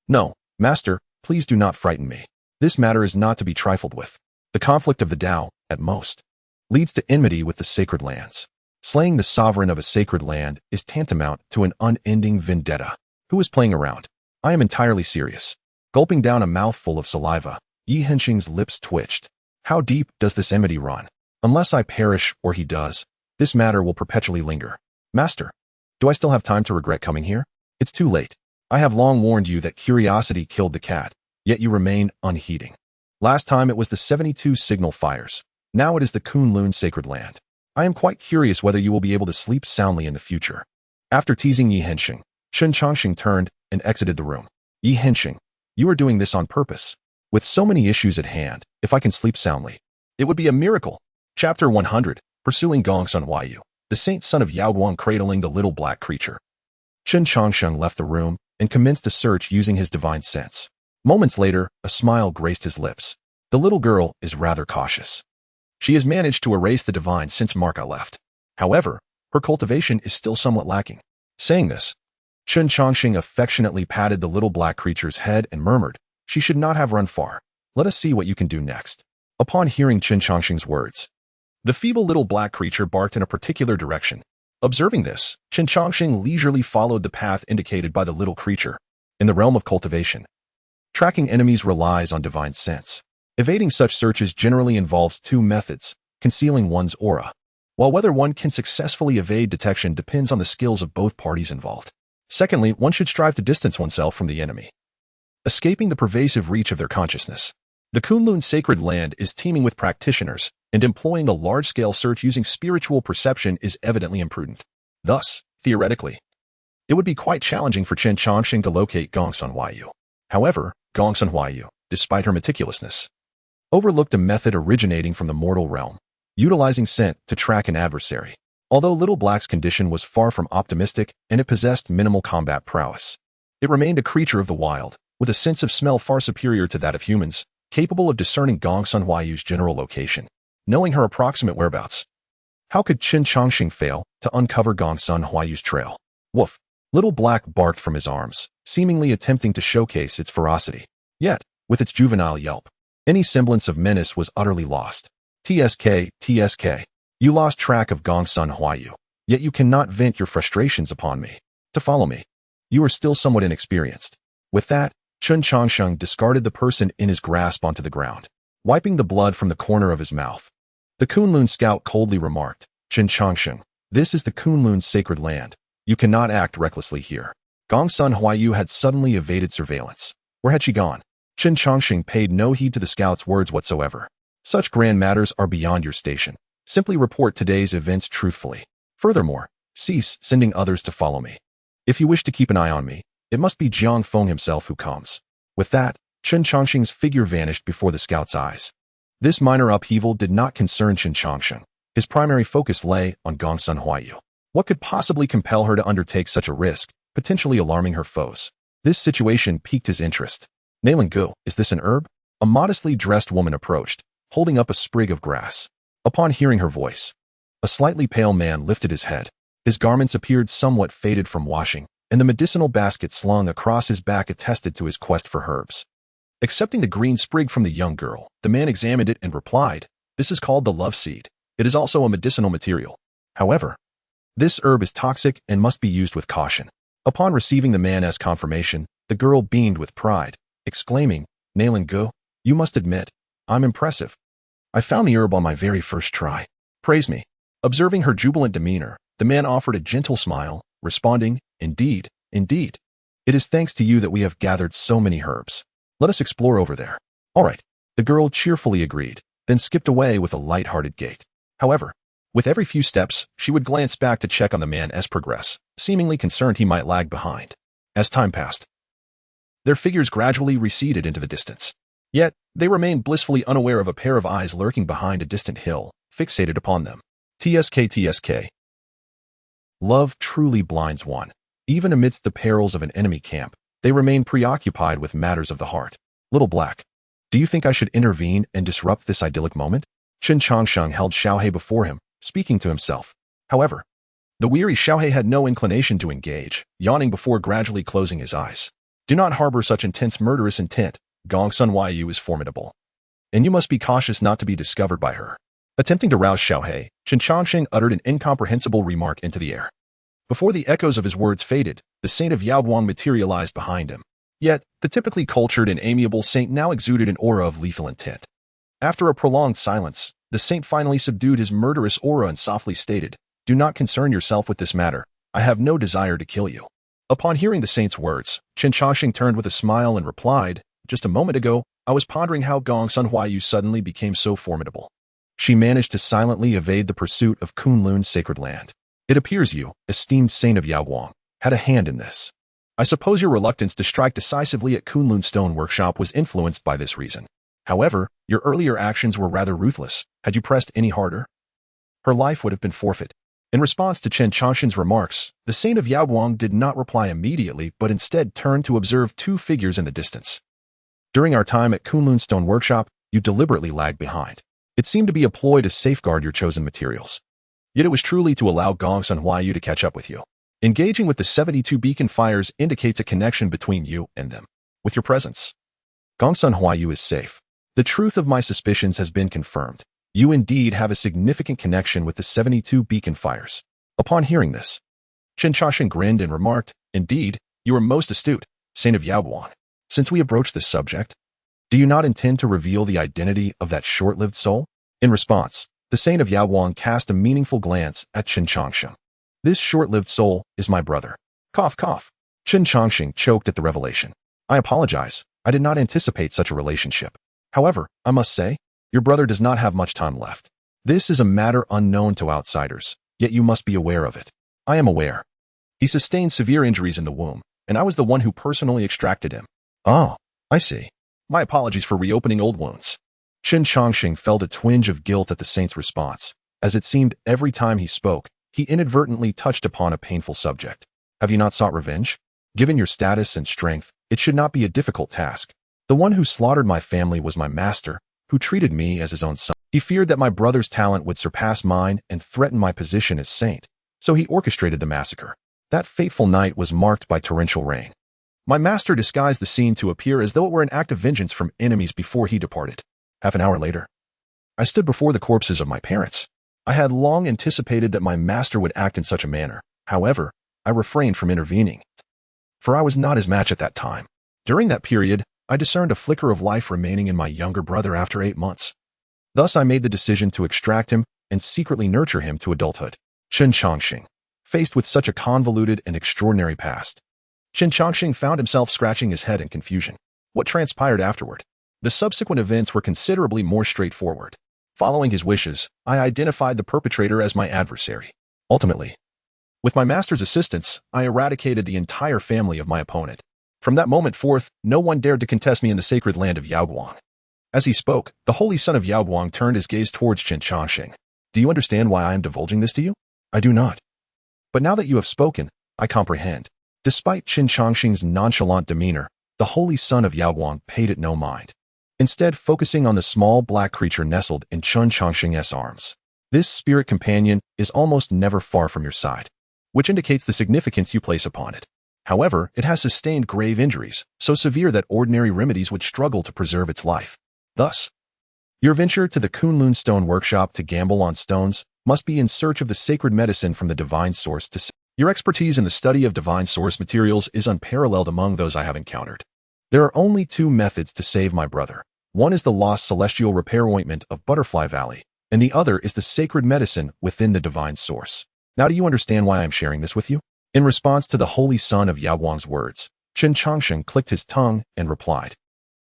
"No, master, please do not frighten me. This matter is not to be trifled with. The conflict of the Tao, at most, leads to enmity with the sacred lands. Slaying the sovereign of a sacred land is tantamount to an unending vendetta. Who is playing around? I am entirely serious." Gulping down a mouthful of saliva, Xianxia's lips twitched. "How deep does this enmity run? Unless I perish or he does, this matter will perpetually linger. Master, do I still have time to regret coming here? It's too late. I have long warned you that curiosity killed the cat, yet you remain unheeding. Last time it was the 72 signal fires. Now it is the Kunlun sacred land. I am quite curious whether you will be able to sleep soundly in the future." After teasing Xianxia, Chen Changsheng turned and exited the room. "Xianxia, you are doing this on purpose. With so many issues at hand, if I can sleep soundly, it would be a miracle." Chapter 100, Pursuing Gongsun Huayu, the saint son of Yaoguang cradling the little black creature. Chen Changsheng left the room and commenced a search using his divine sense. Moments later, a smile graced his lips. The little girl is rather cautious. She has managed to erase the divine since Marka left. However, her cultivation is still somewhat lacking. Saying this, Chen Changsheng affectionately patted the little black creature's head and murmured, "She should not have run far. Let us see what you can do next." Upon hearing Chen Changsheng's words, the feeble little black creature barked in a particular direction. Observing this, Chen Changsheng leisurely followed the path indicated by the little creature. In the realm of cultivation, tracking enemies relies on divine sense. Evading such searches generally involves two methods: concealing one's aura, while whether one can successfully evade detection depends on the skills of both parties involved. Secondly, one should strive to distance oneself from the enemy, escaping the pervasive reach of their consciousness. The Kunlun sacred land is teeming with practitioners, and employing a large-scale search using spiritual perception is evidently imprudent. Thus, theoretically, it would be quite challenging for Chen Changsheng to locate Gongsun Huayu. However, Gongsun Huayu, despite her meticulousness, overlooked a method originating from the mortal realm, utilizing scent to track an adversary. Although Little Black's condition was far from optimistic and it possessed minimal combat prowess, it remained a creature of the wild, with a sense of smell far superior to that of humans, capable of discerning Gongsun Huayu's general location, knowing her approximate whereabouts. How could Chen Changsheng fail to uncover Gongsun Huayu's trail? Woof! Little Black barked from his arms, seemingly attempting to showcase its ferocity. Yet, with its juvenile yelp, any semblance of menace was utterly lost. "TSK, TSK. You lost track of Gongsun Huayu, yet you cannot vent your frustrations upon me. To follow me, you are still somewhat inexperienced." With that, Chen Changsheng discarded the person in his grasp onto the ground, wiping the blood from the corner of his mouth. The Kunlun scout coldly remarked, "Chen Changsheng, this is the Kunlun sacred land. You cannot act recklessly here." Gongsun Huayu had suddenly evaded surveillance. Where had she gone? Chen Changsheng paid no heed to the scout's words whatsoever. "Such grand matters are beyond your station. Simply report today's events truthfully. Furthermore, cease sending others to follow me. If you wish to keep an eye on me, it must be Jiang Feng himself who comes." With that, Chen Changsheng's figure vanished before the scout's eyes. This minor upheaval did not concern Chen Changsheng. His primary focus lay on Gongsun Huayu. What could possibly compel her to undertake such a risk, potentially alarming her foes? This situation piqued his interest. "Nailing, is this an herb?" A modestly dressed woman approached, holding up a sprig of grass. Upon hearing her voice, a slightly pale man lifted his head. His garments appeared somewhat faded from washing, and the medicinal basket slung across his back attested to his quest for herbs. Accepting the green sprig from the young girl, the man examined it and replied, "This is called the love seed. It is also a medicinal material. However, this herb is toxic and must be used with caution." Upon receiving the man's confirmation, the girl beamed with pride, exclaiming, "Nailing go, you must admit, I'm impressive. I found the herb on my very first try. Praise me." Observing her jubilant demeanor, the man offered a gentle smile, responding, "Indeed, indeed. It is thanks to you that we have gathered so many herbs. Let us explore over there." "All right." The girl cheerfully agreed, then skipped away with a light-hearted gait. However, with every few steps, she would glance back to check on the man's progress, seemingly concerned he might lag behind. As time passed, their figures gradually receded into the distance. Yet, they remained blissfully unaware of a pair of eyes lurking behind a distant hill, fixated upon them. TSK. Love truly blinds one. Even amidst the perils of an enemy camp, they remain preoccupied with matters of the heart. Little Black, do you think I should intervene and disrupt this idyllic moment? Chen Changsheng held Xiaohe before him, speaking to himself. However, the weary Xiaohe had no inclination to engage, yawning before gradually closing his eyes. Do not harbor such intense murderous intent. Gongsun Yu is formidable, and you must be cautious not to be discovered by her. Attempting to rouse Xiaohe, Chen Changsheng uttered an incomprehensible remark into the air. Before the echoes of his words faded, the saint of Yaoguang materialized behind him. Yet, the typically cultured and amiable saint now exuded an aura of lethal intent. After a prolonged silence, the saint finally subdued his murderous aura and softly stated, "Do not concern yourself with this matter. I have no desire to kill you." Upon hearing the saint's words, Chen Changsheng turned with a smile and replied, "Just a moment ago, I was pondering how Gongsun Yu suddenly became so formidable. She managed to silently evade the pursuit of Kunlun's sacred land. It appears you, esteemed saint of Yaoguang, had a hand in this. I suppose your reluctance to strike decisively at Kunlun's stone workshop was influenced by this reason. However, your earlier actions were rather ruthless. Had you pressed any harder, her life would have been forfeit." In response to Chen Changsheng's remarks, the saint of Yaoguang did not reply immediately but instead turned to observe two figures in the distance. "During our time at Kunlun's stone workshop, you deliberately lagged behind. It seemed to be a ploy to safeguard your chosen materials. Yet it was truly to allow Gongsun Yu to catch up with you. Engaging with the 72 beacon fires indicates a connection between you and them. With your presence, Gongsun Yu is safe. The truth of my suspicions has been confirmed. You indeed have a significant connection with the 72 beacon fires." Upon hearing this, Chen Changsheng grinned and remarked, "Indeed, you are most astute, saint of Yaoguang. Since we approach this subject, do you not intend to reveal the identity of that short-lived soul?" In response, the saint of Yaoguang cast a meaningful glance at Chen Changsheng. "This short-lived soul is my brother." Cough, cough. Chen Changsheng choked at the revelation. "I apologize. I did not anticipate such a relationship. However, I must say, your brother does not have much time left. This is a matter unknown to outsiders, yet you must be aware of it." "I am aware. He sustained severe injuries in the womb, and I was the one who personally extracted him." "Oh, I see. My apologies for reopening old wounds." Chen Changsheng felt a twinge of guilt at the saint's response, as it seemed every time he spoke, he inadvertently touched upon a painful subject. "Have you not sought revenge? Given your status and strength, it should not be a difficult task. The one who slaughtered my family was my master, who treated me as his own son. He feared that my brother's talent would surpass mine and threaten my position as saint, so he orchestrated the massacre. That fateful night was marked by torrential rain. My master disguised the scene to appear as though it were an act of vengeance from enemies before he departed. Half an hour later, I stood before the corpses of my parents. I had long anticipated that my master would act in such a manner. However, I refrained from intervening, for I was not his match at that time. During that period, I discerned a flicker of life remaining in my younger brother after 8 months. Thus, I made the decision to extract him and secretly nurture him to adulthood." Chen Changsheng, faced with such a convoluted and extraordinary past, Chen Changsheng found himself scratching his head in confusion. What transpired afterward? The subsequent events were considerably more straightforward. Following his wishes, I identified the perpetrator as my adversary. Ultimately, with my master's assistance, I eradicated the entire family of my opponent. From that moment forth, no one dared to contest me in the sacred land of Yaoguang." As he spoke, the holy son of Yaoguang turned his gaze towards Chen Changsheng. "Do you understand why I am divulging this to you?" "I do not. But now that you have spoken, I comprehend." Despite Chen Changsheng's nonchalant demeanor, the holy son of Yaoguang paid it no mind, instead focusing on the small black creature nestled in Chen Changsheng's arms. "This spirit companion is almost never far from your side, which indicates the significance you place upon it. However, it has sustained grave injuries, so severe that ordinary remedies would struggle to preserve its life. Thus, your venture to the Kunlun Stone Workshop to gamble on stones must be in search of the sacred medicine from the divine source to Your expertise in the study of divine source materials is unparalleled among those I have encountered. There are only two methods to save my brother. One is the lost celestial repair ointment of Butterfly Valley, and the other is the sacred medicine within the divine source. Now do you understand why I am sharing this with you? In response to the holy son of Yaoguang's words, Chen Changsheng clicked his tongue and replied,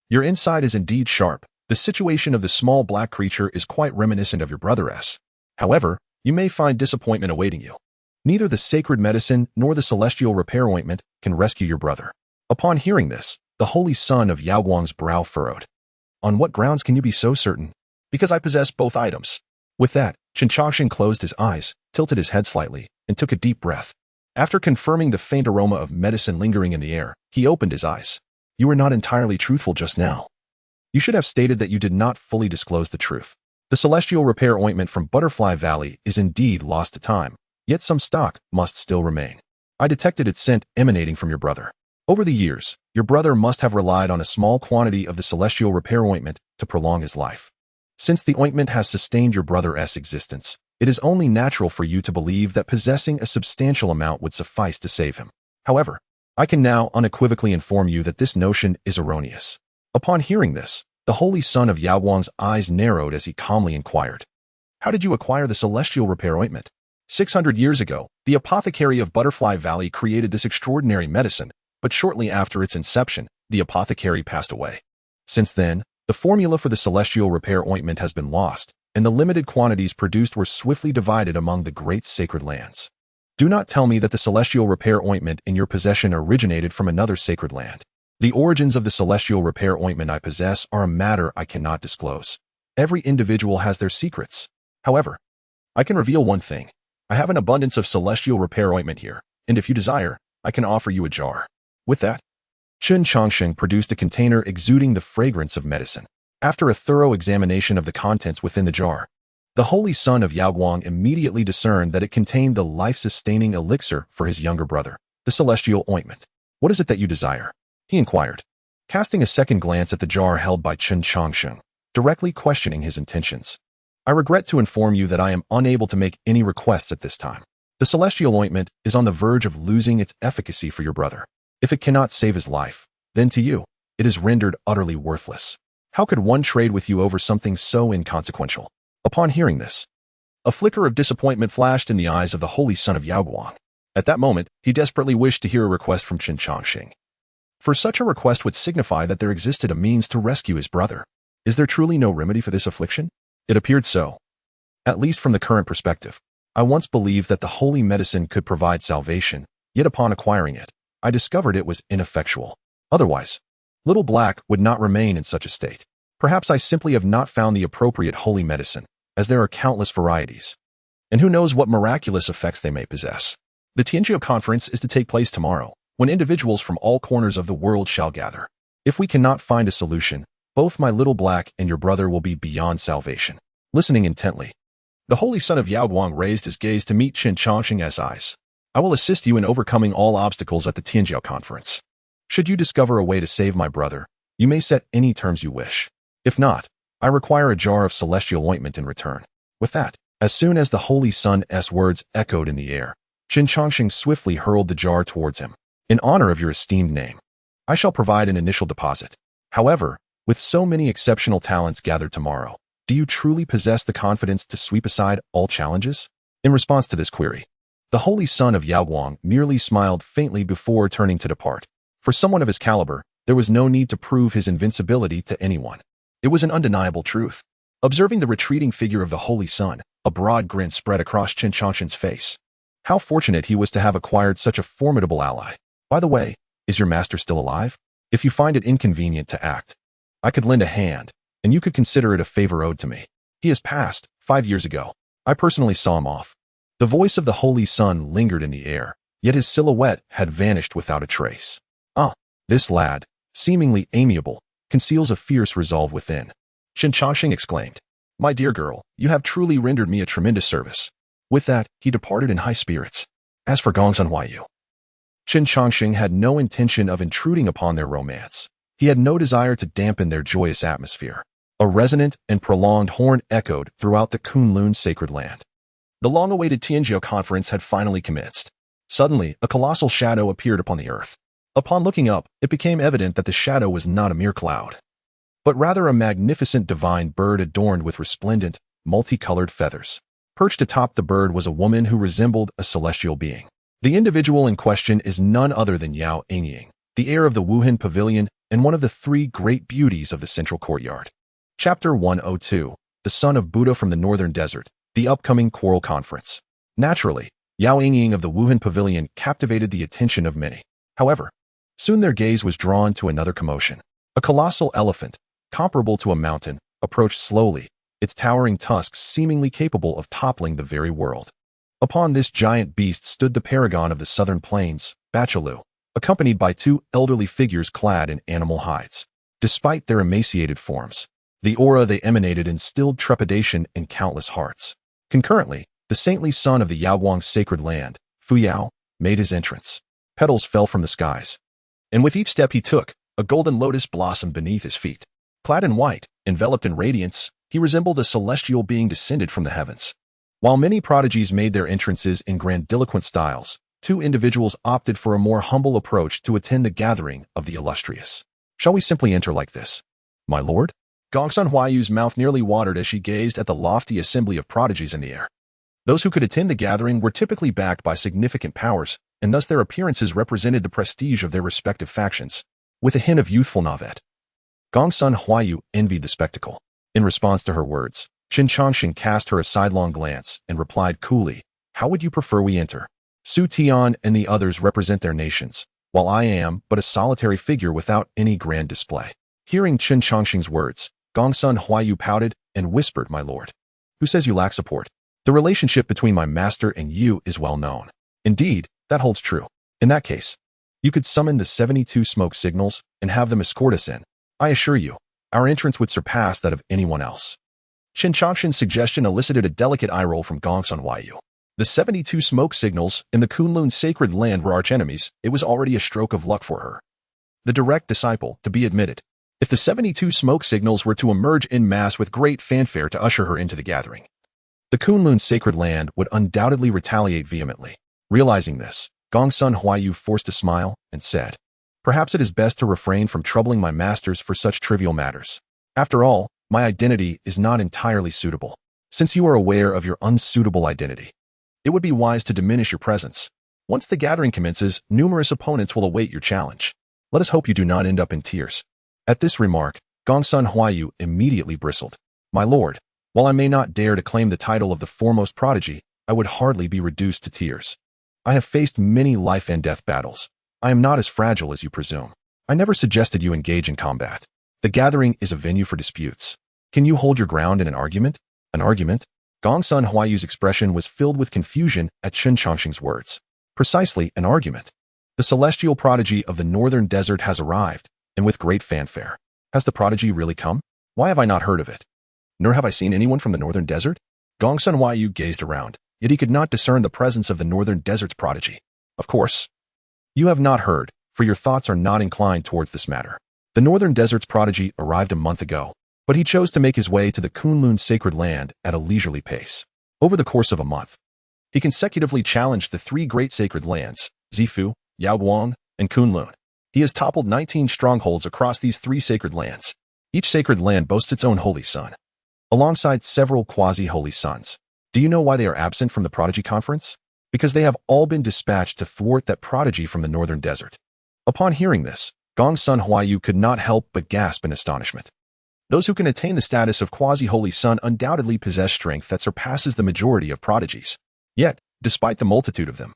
Your insight is indeed sharp. The situation of the small black creature is quite reminiscent of your brother's. However, you may find disappointment awaiting you. Neither the sacred medicine nor the celestial repair ointment can rescue your brother. Upon hearing this, the holy son of Yaoguang's brow furrowed. On what grounds can you be so certain? Because I possess both items. With that, Chen Changsheng closed his eyes, tilted his head slightly, and took a deep breath. After confirming the faint aroma of medicine lingering in the air, he opened his eyes. You were not entirely truthful just now. You should have stated that you did not fully disclose the truth. The celestial repair ointment from Butterfly Valley is indeed lost to time, yet some stock must still remain. I detected its scent emanating from your brother. Over the years, your brother must have relied on a small quantity of the celestial repair ointment to prolong his life. Since the ointment has sustained your brother's existence, it is only natural for you to believe that possessing a substantial amount would suffice to save him. However, I can now unequivocally inform you that this notion is erroneous. Upon hearing this, the holy son of Yaoguang's eyes narrowed as he calmly inquired, How did you acquire the celestial repair ointment? 600 years ago, the apothecary of Butterfly Valley created this extraordinary medicine, but shortly after its inception, the apothecary passed away. Since then, the formula for the celestial repair ointment has been lost, and the limited quantities produced were swiftly divided among the great sacred lands. Do not tell me that the celestial repair ointment in your possession originated from another sacred land. The origins of the celestial repair ointment I possess are a matter I cannot disclose. Every individual has their secrets. However, I can reveal one thing. I have an abundance of celestial repair ointment here, and if you desire, I can offer you a jar. With that, Chen Changsheng produced a container exuding the fragrance of medicine. After a thorough examination of the contents within the jar, the holy son of Yaoguang immediately discerned that it contained the life-sustaining elixir for his younger brother, the celestial ointment. What is it that you desire? He inquired, casting a second glance at the jar held by Chen Changsheng, directly questioning his intentions. I regret to inform you that I am unable to make any requests at this time. The celestial ointment is on the verge of losing its efficacy for your brother. If it cannot save his life, then to you, it is rendered utterly worthless. How could one trade with you over something so inconsequential? Upon hearing this, a flicker of disappointment flashed in the eyes of the holy son of Yaoguang. At that moment, he desperately wished to hear a request from Chen Changsheng. For such a request would signify that there existed a means to rescue his brother. Is there truly no remedy for this affliction? It appeared so. At least from the current perspective. I once believed that the holy medicine could provide salvation, yet upon acquiring it, I discovered it was ineffectual. Otherwise, Little Black would not remain in such a state. Perhaps I simply have not found the appropriate holy medicine, as there are countless varieties. And who knows what miraculous effects they may possess. The xianxia conference is to take place tomorrow, when individuals from all corners of the world shall gather. If we cannot find a solution, both my Little Black and your brother will be beyond salvation. Listening intently, the holy son of Yaoguang raised his gaze to meet Chen Changsheng's eyes. I will assist you in overcoming all obstacles at the Tianjiao conference. Should you discover a way to save my brother, you may set any terms you wish. If not, I require a jar of celestial ointment in return. With that, as soon as the holy son's words echoed in the air, Chen Changsheng swiftly hurled the jar towards him. In honor of your esteemed name, I shall provide an initial deposit. However, with so many exceptional talents gathered tomorrow, do you truly possess the confidence to sweep aside all challenges? In response to this query, the holy son of Yaoguang merely smiled faintly before turning to depart. For someone of his caliber, there was no need to prove his invincibility to anyone. It was an undeniable truth. Observing the retreating figure of the holy son, a broad grin spread across Chen Changsheng's face. How fortunate he was to have acquired such a formidable ally. By the way, is your master still alive? If you find it inconvenient to act, I could lend a hand, and you could consider it a favor owed to me. He has passed 5 years ago. I personally saw him off. The voice of the holy son lingered in the air, yet his silhouette had vanished without a trace. Ah, this lad, seemingly amiable, conceals a fierce resolve within. Chen Changsheng exclaimed, My dear girl, you have truly rendered me a tremendous service. With that, he departed in high spirits. As for Gongsun Yu, Chen Changsheng had no intention of intruding upon their romance. He had no desire to dampen their joyous atmosphere. A resonant and prolonged horn echoed throughout the Kunlun sacred land. The long-awaited Tianzhou conference had finally commenced. Suddenly, a colossal shadow appeared upon the earth. Upon looking up, it became evident that the shadow was not a mere cloud, but rather a magnificent divine bird adorned with resplendent, multicolored feathers. Perched atop the bird was a woman who resembled a celestial being. The individual in question is none other than xianxia, the heir of the Wuhan Pavilion and one of the three great beauties of the central courtyard. Chapter 102, The Son of Buddha from the Northern Desert, the upcoming choral conference. Naturally, xianxia of the Wuhan Pavilion captivated the attention of many. However, soon their gaze was drawn to another commotion. A colossal elephant, comparable to a mountain, approached slowly, its towering tusks seemingly capable of toppling the very world. Upon this giant beast stood the paragon of the southern plains, Bachalu, accompanied by two elderly figures clad in animal hides. Despite their emaciated forms, the aura they emanated instilled trepidation in countless hearts. Concurrently, the saintly son of the Yaoguang sacred land, Fuyao, made his entrance. Petals fell from the skies, and with each step he took, a golden lotus blossomed beneath his feet. Clad in white, enveloped in radiance, he resembled a celestial being descended from the heavens. While many prodigies made their entrances in grandiloquent styles, two individuals opted for a more humble approach to attend the gathering of the illustrious. Shall we simply enter like this? My lord? Gongsun Huayu's mouth nearly watered as she gazed at the lofty assembly of prodigies in the air. Those who could attend the gathering were typically backed by significant powers, and thus their appearances represented the prestige of their respective factions, with a hint of youthful navet. Gongsun Huayu envied the spectacle. In response to her words, Chen Changsheng cast her a sidelong glance and replied coolly, "How would you prefer we enter? Su Tian and the others represent their nations, while I am but a solitary figure without any grand display." Hearing Chen Changsheng's words, Gongsun Huayu pouted and whispered, "My lord, who says you lack support? The relationship between my master and you is well known. Indeed, that holds true. In that case, you could summon the 72 smoke signals and have them escort us in. I assure you, our entrance would surpass that of anyone else." Chen Changsheng's suggestion elicited a delicate eye roll from Gongsun Huayu. The 72 smoke signals in the Kunlun sacred land were archenemies. It was already a stroke of luck for her. The direct disciple, to be admitted. If the 72 smoke signals were to emerge en masse with great fanfare to usher her into the gathering, the Kunlun sacred land would undoubtedly retaliate vehemently. Realizing this, Gongsun Huayu forced a smile and said, "Perhaps it is best to refrain from troubling my masters for such trivial matters. After all, my identity is not entirely suitable. Since you are aware of your unsuitable identity, it would be wise to diminish your presence. Once the gathering commences, numerous opponents will await your challenge. Let us hope you do not end up in tears." At this remark, Gongsun Huayu immediately bristled. "My lord, while I may not dare to claim the title of the foremost prodigy, I would hardly be reduced to tears. I have faced many life and death battles. I am not as fragile as you presume. I never suggested you engage in combat. The gathering is a venue for disputes. Can you hold your ground in an argument?" An argument? Gongsun Huayu's expression was filled with confusion at Chen Changsheng's words. Precisely, an argument. The celestial prodigy of the northern desert has arrived, and with great fanfare. Has the prodigy really come? Why have I not heard of it? Nor have I seen anyone from the northern desert? Gongsun Huayu gazed around, yet he could not discern the presence of the northern desert's prodigy. Of course, you have not heard, for your thoughts are not inclined towards this matter. The northern desert's prodigy arrived a month ago, but he chose to make his way to the Kunlun sacred land at a leisurely pace. Over the course of a month, he consecutively challenged the three great sacred lands, Zifu, Yaoguang, and Kunlun. He has toppled 19 strongholds across these three sacred lands. Each sacred land boasts its own holy sun, alongside several quasi-holy suns. Do you know why they are absent from the prodigy conference? Because they have all been dispatched to thwart that prodigy from the northern desert. Upon hearing this, Gongsun Huayu could not help but gasp in astonishment. Those who can attain the status of quasi-holy sun undoubtedly possess strength that surpasses the majority of prodigies. Yet, despite the multitude of them,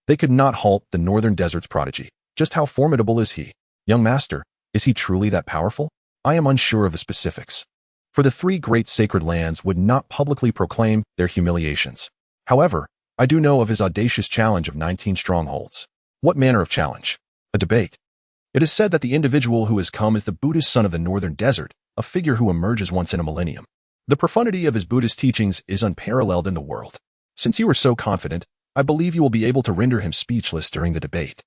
they could not halt the northern desert's prodigy. Just how formidable is he? Young master, is he truly that powerful? I am unsure of the specifics, for the three great sacred lands would not publicly proclaim their humiliations. However, I do know of his audacious challenge of 19 strongholds. What manner of challenge? A debate. It is said that the individual who has come is the Buddhist son of the northern desert, a figure who emerges once in a millennium. The profundity of his Buddhist teachings is unparalleled in the world. Since you are so confident, I believe you will be able to render him speechless during the debate.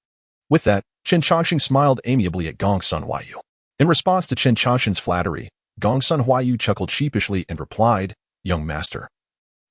With that, Chen Changsheng smiled amiably at Gongsun Huayu. In response to Chen Changsheng's flattery, Gongsun Huayu chuckled sheepishly and replied, "Young master,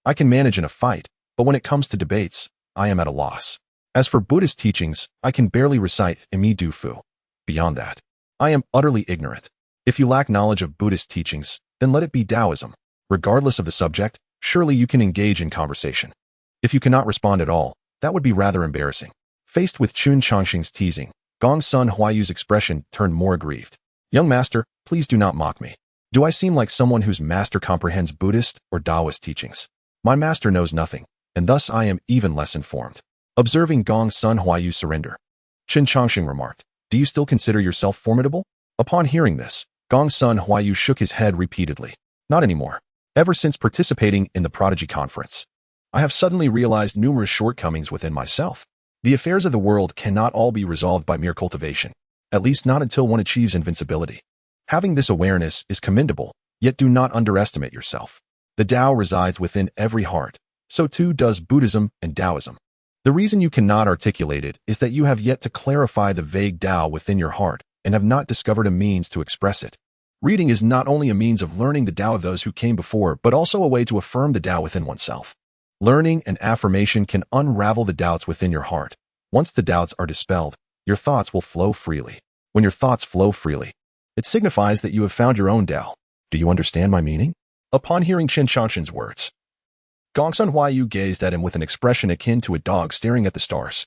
I can manage in a fight, but when it comes to debates, I am at a loss. As for Buddhist teachings, I can barely recite Imi Du Fu. Beyond that, I am utterly ignorant. If you lack knowledge of Buddhist teachings, then let it be Taoism. Regardless of the subject, surely you can engage in conversation. If you cannot respond at all, that would be rather embarrassing." Faced with Chen Changsheng's teasing, Gongsun Huayu's expression turned more aggrieved. "Young master, please do not mock me. Do I seem like someone whose master comprehends Buddhist or Taoist teachings? My master knows nothing, and thus I am even less informed." Observing Gongsun Huayu surrender, Chen Changsheng remarked, "Do you still consider yourself formidable?" Upon hearing this, Gongsun Huayu shook his head repeatedly. "Not anymore. Ever since participating in the Prodigy Conference, I have suddenly realized numerous shortcomings within myself. The affairs of the world cannot all be resolved by mere cultivation, at least not until one achieves invincibility. Having this awareness is commendable, yet do not underestimate yourself. The Tao resides within every heart, so too does Buddhism and Taoism. The reason you cannot articulate it is that you have yet to clarify the vague Tao within your heart and have not discovered a means to express it. Reading is not only a means of learning the Tao of those who came before, but also a way to affirm the Tao within oneself. Learning and affirmation can unravel the doubts within your heart. Once the doubts are dispelled, your thoughts will flow freely. When your thoughts flow freely, it signifies that you have found your own Tao. Do you understand my meaning?" Upon hearing Chen Changsheng's words, Gongsun Huayu gazed at him with an expression akin to a dog staring at the stars.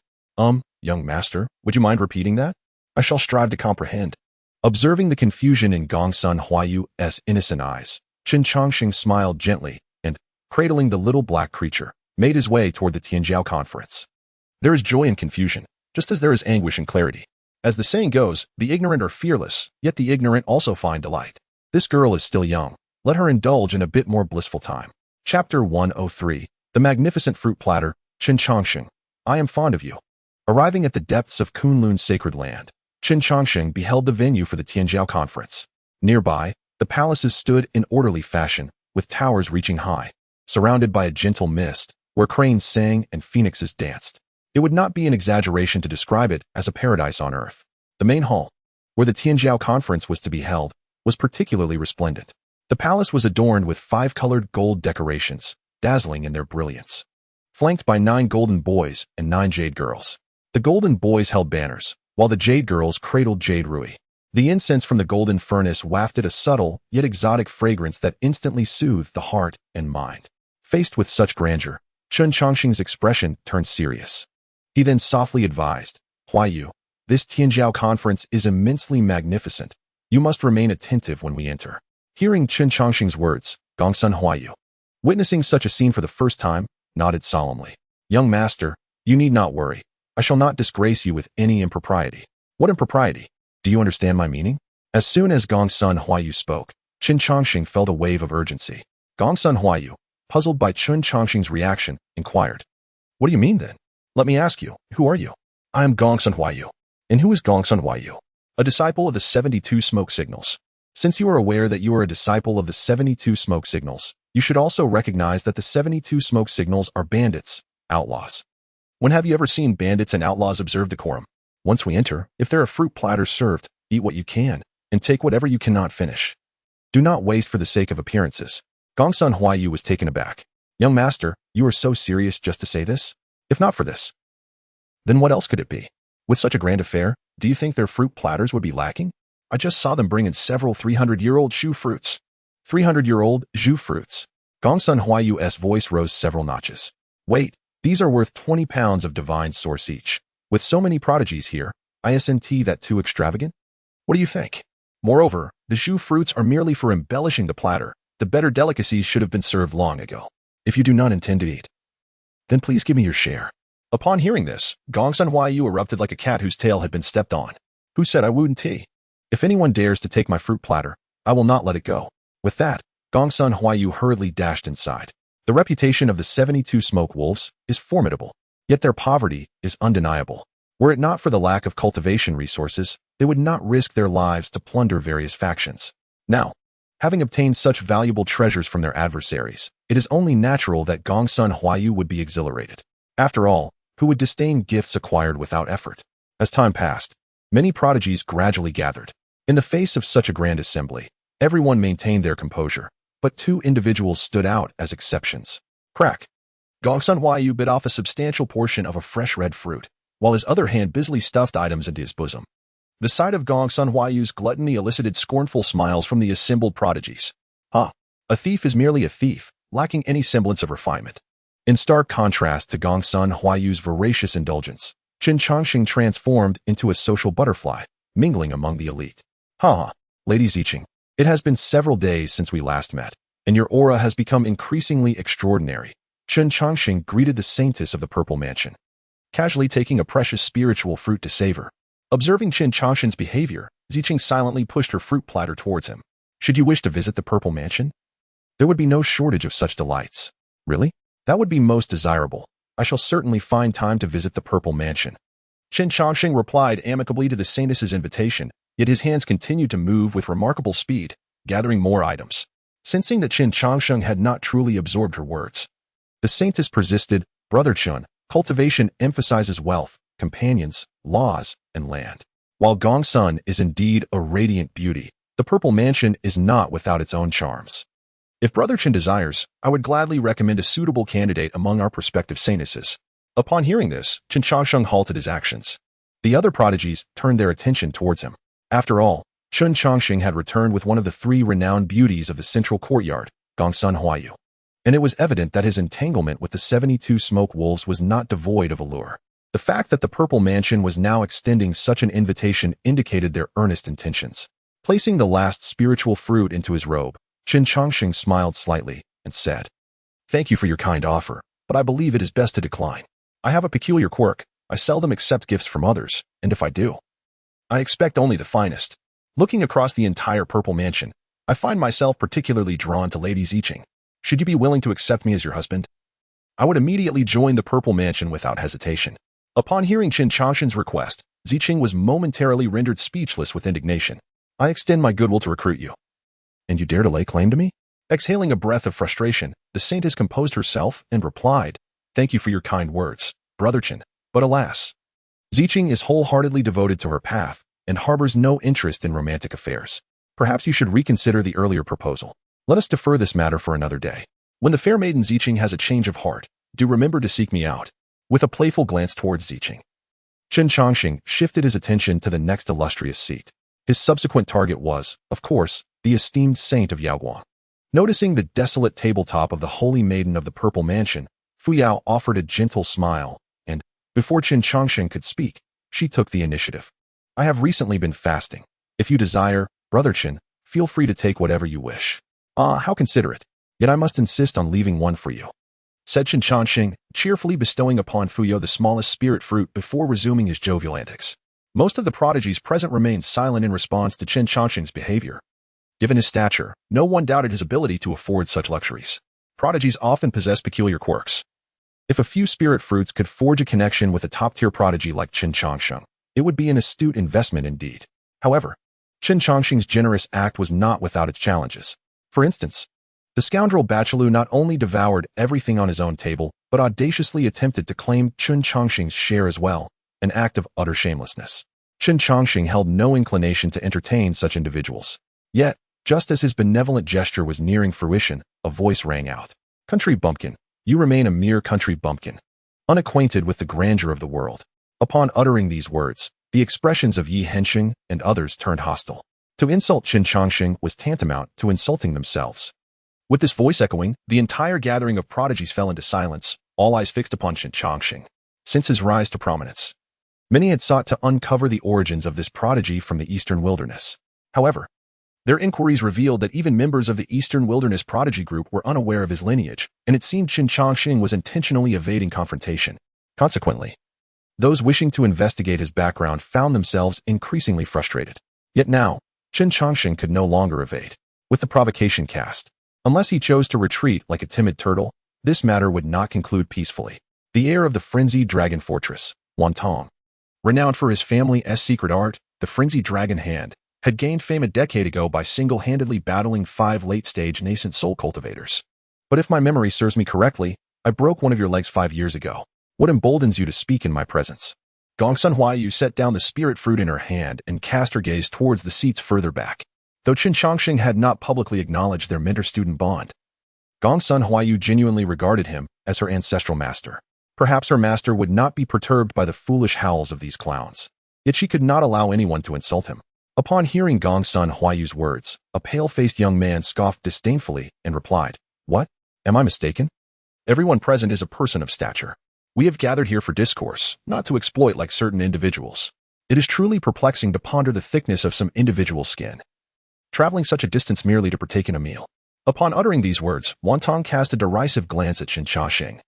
Young master, would you mind repeating that? I shall strive to comprehend." Observing the confusion in Gongsun Huayu's innocent eyes, Chen Changsheng smiled gently and, cradling the little black creature, made his way toward the Tianjiao conference. There is joy in confusion, just as there is anguish in clarity. As the saying goes, the ignorant are fearless, yet the ignorant also find delight. This girl is still young. Let her indulge in a bit more blissful time. Chapter 103, The Magnificent Fruit Platter, Chen Changsheng, I am fond of you. Arriving at the depths of Kunlun's sacred land, Chen Changsheng beheld the venue for the Tianjiao conference. Nearby, the palaces stood in orderly fashion, with towers reaching high, surrounded by a gentle mist, where cranes sang and phoenixes danced. It would not be an exaggeration to describe it as a paradise on earth. The main hall, where the Tianjiao conference was to be held, was particularly resplendent. The palace was adorned with 5-colored gold decorations, dazzling in their brilliance. Flanked by 9 golden boys and 9 jade girls. The golden boys held banners, while the jade girls cradled jade rui. The incense from the golden furnace wafted a subtle yet exotic fragrance that instantly soothed the heart and mind. Faced with such grandeur, Chen Changsheng's expression turned serious. He then softly advised, "Huayu, this Tianjiao conference is immensely magnificent. You must remain attentive when we enter." Hearing Chen Changsheng's words, Gongsun Huayu, witnessing such a scene for the first time, nodded solemnly. "Young master, you need not worry. I shall not disgrace you with any impropriety." "What impropriety? Do you understand my meaning?" As soon as Gongsun Huayu spoke, Chen Changsheng felt a wave of urgency. Gongsun Huayu, puzzled by Chen Changsheng's reaction, inquired, "What do you mean then? Let me ask you, who are you?" "I am Gongsun Huayu." "And who is Gongsun Huayu?" "A disciple of the 72 smoke signals." Since you are aware that you are a disciple of the 72 smoke signals, you should also recognize that the 72 smoke signals are bandits, outlaws. When have you ever seen bandits and outlaws observe decorum? Once we enter, if there are fruit platters served, eat what you can, and take whatever you cannot finish. Do not waste for the sake of appearances. Gongsun Huayu was taken aback. "Young master, you are so serious just to say this? If not for this, then what else could it be? With such a grand affair, do you think their fruit platters would be lacking? I just saw them bring in several 300-year-old shu fruits." 300-year-old shu fruits. Gongsun Huayu's voice rose several notches. "Wait, these are worth 20 pounds of divine source each. With so many prodigies here, isn't that too extravagant? What do you think? Moreover, the shu fruits are merely for embellishing the platter. The better delicacies should have been served long ago. If you do not intend to eat, then please give me your share." Upon hearing this, Gongsun Huayu erupted like a cat whose tail had been stepped on. "Who said I wouldn't tea? If anyone dares to take my fruit platter, I will not let it go." With that, Gongsun Huayu hurriedly dashed inside. The reputation of the 72 smoke wolves is formidable, yet their poverty is undeniable. Were it not for the lack of cultivation resources, they would not risk their lives to plunder various factions. Now, having obtained such valuable treasures from their adversaries, it is only natural that Gongsun Huayu would be exhilarated. After all, who would disdain gifts acquired without effort? As time passed, many prodigies gradually gathered. In the face of such a grand assembly, everyone maintained their composure, but two individuals stood out as exceptions. Crack. Gongsun Huayu bit off a substantial portion of a fresh red fruit, while his other hand busily stuffed items into his bosom. The sight of Gongsun Huayu's gluttony elicited scornful smiles from the assembled prodigies. A thief is merely a thief, lacking any semblance of refinement. In stark contrast to Gongsun Huayu's voracious indulgence, Chen Changsheng transformed into a social butterfly, mingling among the elite. Lady Ziqing, it has been several days since we last met, and your aura has become increasingly extraordinary. Chen Changsheng greeted the saintess of the Purple Mansion, casually taking a precious spiritual fruit to savor. Observing Chen Changsheng's behavior, Ziqing silently pushed her fruit platter towards him. Should you wish to visit the Purple Mansion? There would be no shortage of such delights. Really? That would be most desirable. I shall certainly find time to visit the Purple Mansion. Chen Changsheng replied amicably to the saintess's invitation, yet his hands continued to move with remarkable speed, gathering more items. Sensing that Chen Changsheng had not truly absorbed her words, the saintess persisted. Brother Chen, cultivation emphasizes wealth, companions, laws, and land. While Gongsun is indeed a radiant beauty, the Purple Mansion is not without its own charms. If Brother Chen desires, I would gladly recommend a suitable candidate among our prospective saintesses. Upon hearing this, Chen Changsheng halted his actions. The other prodigies turned their attention towards him. After all, Chen Changsheng had returned with one of the three renowned beauties of the central courtyard, Gongsun Huayu. And it was evident that his entanglement with the 72 smoke wolves was not devoid of allure. The fact that the Purple Mansion was now extending such an invitation indicated their earnest intentions. Placing the last spiritual fruit into his robe, Chen Changsheng smiled slightly and said, "Thank you for your kind offer, but I believe it is best to decline. I have a peculiar quirk. I seldom accept gifts from others, and if I do, I expect only the finest. Looking across the entire Purple Mansion, I find myself particularly drawn to Lady Ziqing. Should you be willing to accept me as your husband?" I would immediately join the Purple Mansion without hesitation. Upon hearing Chen Changsheng's request, Ziqing was momentarily rendered speechless with indignation. "I extend my goodwill to recruit you. And you dare to lay claim to me?" Exhaling a breath of frustration, the saintess composed herself and replied, "Thank you for your kind words, Brother Chen, but alas, Ziqing is wholeheartedly devoted to her path and harbors no interest in romantic affairs. Perhaps you should reconsider the earlier proposal. Let us defer this matter for another day. When the fair maiden Ziqing has a change of heart, do remember to seek me out." With a playful glance towards Ziqing, Chen Changsheng shifted his attention to the next illustrious seat. His subsequent target was, of course, the esteemed saint of Yaoguang. Noticing the desolate tabletop of the holy maiden of the Purple Mansion, Fuyao offered a gentle smile, and, before Chen Changsheng could speak, she took the initiative. "I have recently been fasting. If you desire, Brother Chen, feel free to take whatever you wish." How considerate. Yet I must insist on leaving one for you," said Chen Changsheng, cheerfully bestowing upon Fuyao the smallest spirit fruit before resuming his jovial antics. Most of the prodigies present remained silent in response to Chen Changsheng's behavior. Given his stature, no one doubted his ability to afford such luxuries. Prodigies often possess peculiar quirks. If a few spirit fruits could forge a connection with a top-tier prodigy like Chen Changsheng, it would be an astute investment indeed. However, Chen Changsheng's generous act was not without its challenges. For instance, the scoundrel Bachalu not only devoured everything on his own table, but audaciously attempted to claim Chen Changsheng's share as well, an act of utter shamelessness. Chen Changsheng held no inclination to entertain such individuals. Yet, just as his benevolent gesture was nearing fruition, a voice rang out. "Country bumpkin, you remain a mere country bumpkin, unacquainted with the grandeur of the world." Upon uttering these words, the expressions of Yi Hensheng and others turned hostile. To insult Chen Changsheng was tantamount to insulting themselves. With this voice echoing, the entire gathering of prodigies fell into silence, all eyes fixed upon Chen Changsheng. Since his rise to prominence, many had sought to uncover the origins of this prodigy from the Eastern Wilderness. However, their inquiries revealed that even members of the Eastern Wilderness prodigy group were unaware of his lineage, and it seemed Chen Changsheng was intentionally evading confrontation. Consequently, those wishing to investigate his background found themselves increasingly frustrated. Yet now, Chen Changsheng could no longer evade. With the provocation cast, unless he chose to retreat like a timid turtle, this matter would not conclude peacefully. The heir of the frenzied dragon fortress, Wantong, renowned for his family's secret art, the frenzied dragon hand, had gained fame a decade ago by single-handedly battling 5 late-stage nascent soul cultivators. But if my memory serves me correctly, I broke one of your legs 5 years ago. What emboldens you to speak in my presence? Gongsun Huaiyu set down the spirit fruit in her hand and cast her gaze towards the seats further back. Though Chen Changsheng had not publicly acknowledged their mentor-student bond, Gongsun Huaiyu genuinely regarded him as her ancestral master. Perhaps her master would not be perturbed by the foolish howls of these clowns. Yet she could not allow anyone to insult him. Upon hearing Gongsun Huaiyu's words, a pale-faced young man scoffed disdainfully and replied, "What? Am I mistaken? Everyone present is a person of stature. We have gathered here for discourse, not to exploit like certain individuals. It is truly perplexing to ponder the thickness of some individual's skin, traveling such a distance merely to partake in a meal." Upon uttering these words, Wantong cast a derisive glance at Chen Changsheng,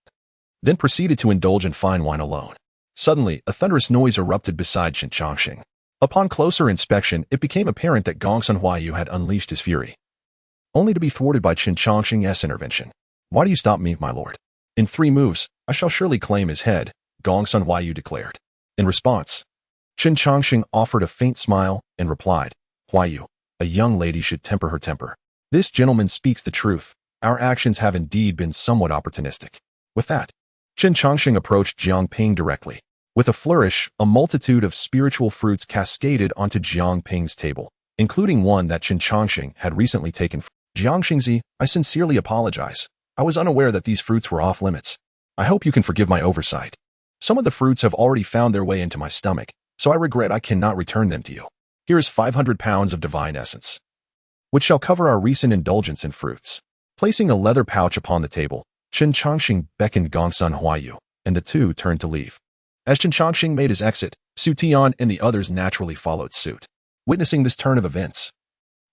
then proceeded to indulge in fine wine alone. Suddenly, a thunderous noise erupted beside Chen Changsheng. Upon closer inspection, it became apparent that Gongsun Huaiyu had unleashed his fury, only to be thwarted by Chen Changsheng's intervention. "Why do you stop me, my lord? In 3 moves, I shall surely claim his head," Gongsun Huaiyu declared. In response, Chen Changsheng offered a faint smile and replied, "Huaiyu, a young lady should temper her temper. This gentleman speaks the truth. Our actions have indeed been somewhat opportunistic." With that, Chen Changsheng approached Jiang Ping directly. With a flourish, a multitude of spiritual fruits cascaded onto Jiang Ping's table, including one that Chen Changsheng had recently taken from Xianxia. "I sincerely apologize. I was unaware that these fruits were off limits. I hope you can forgive my oversight. Some of the fruits have already found their way into my stomach, so I regret I cannot return them to you. Here is 500 pounds of divine essence, which shall cover our recent indulgence in fruits." Placing a leather pouch upon the table, Chen Changsheng beckoned Gongsun Huaiyu, and the two turned to leave. As Chen Changsheng made his exit, Su Tian and the others naturally followed suit. Witnessing this turn of events,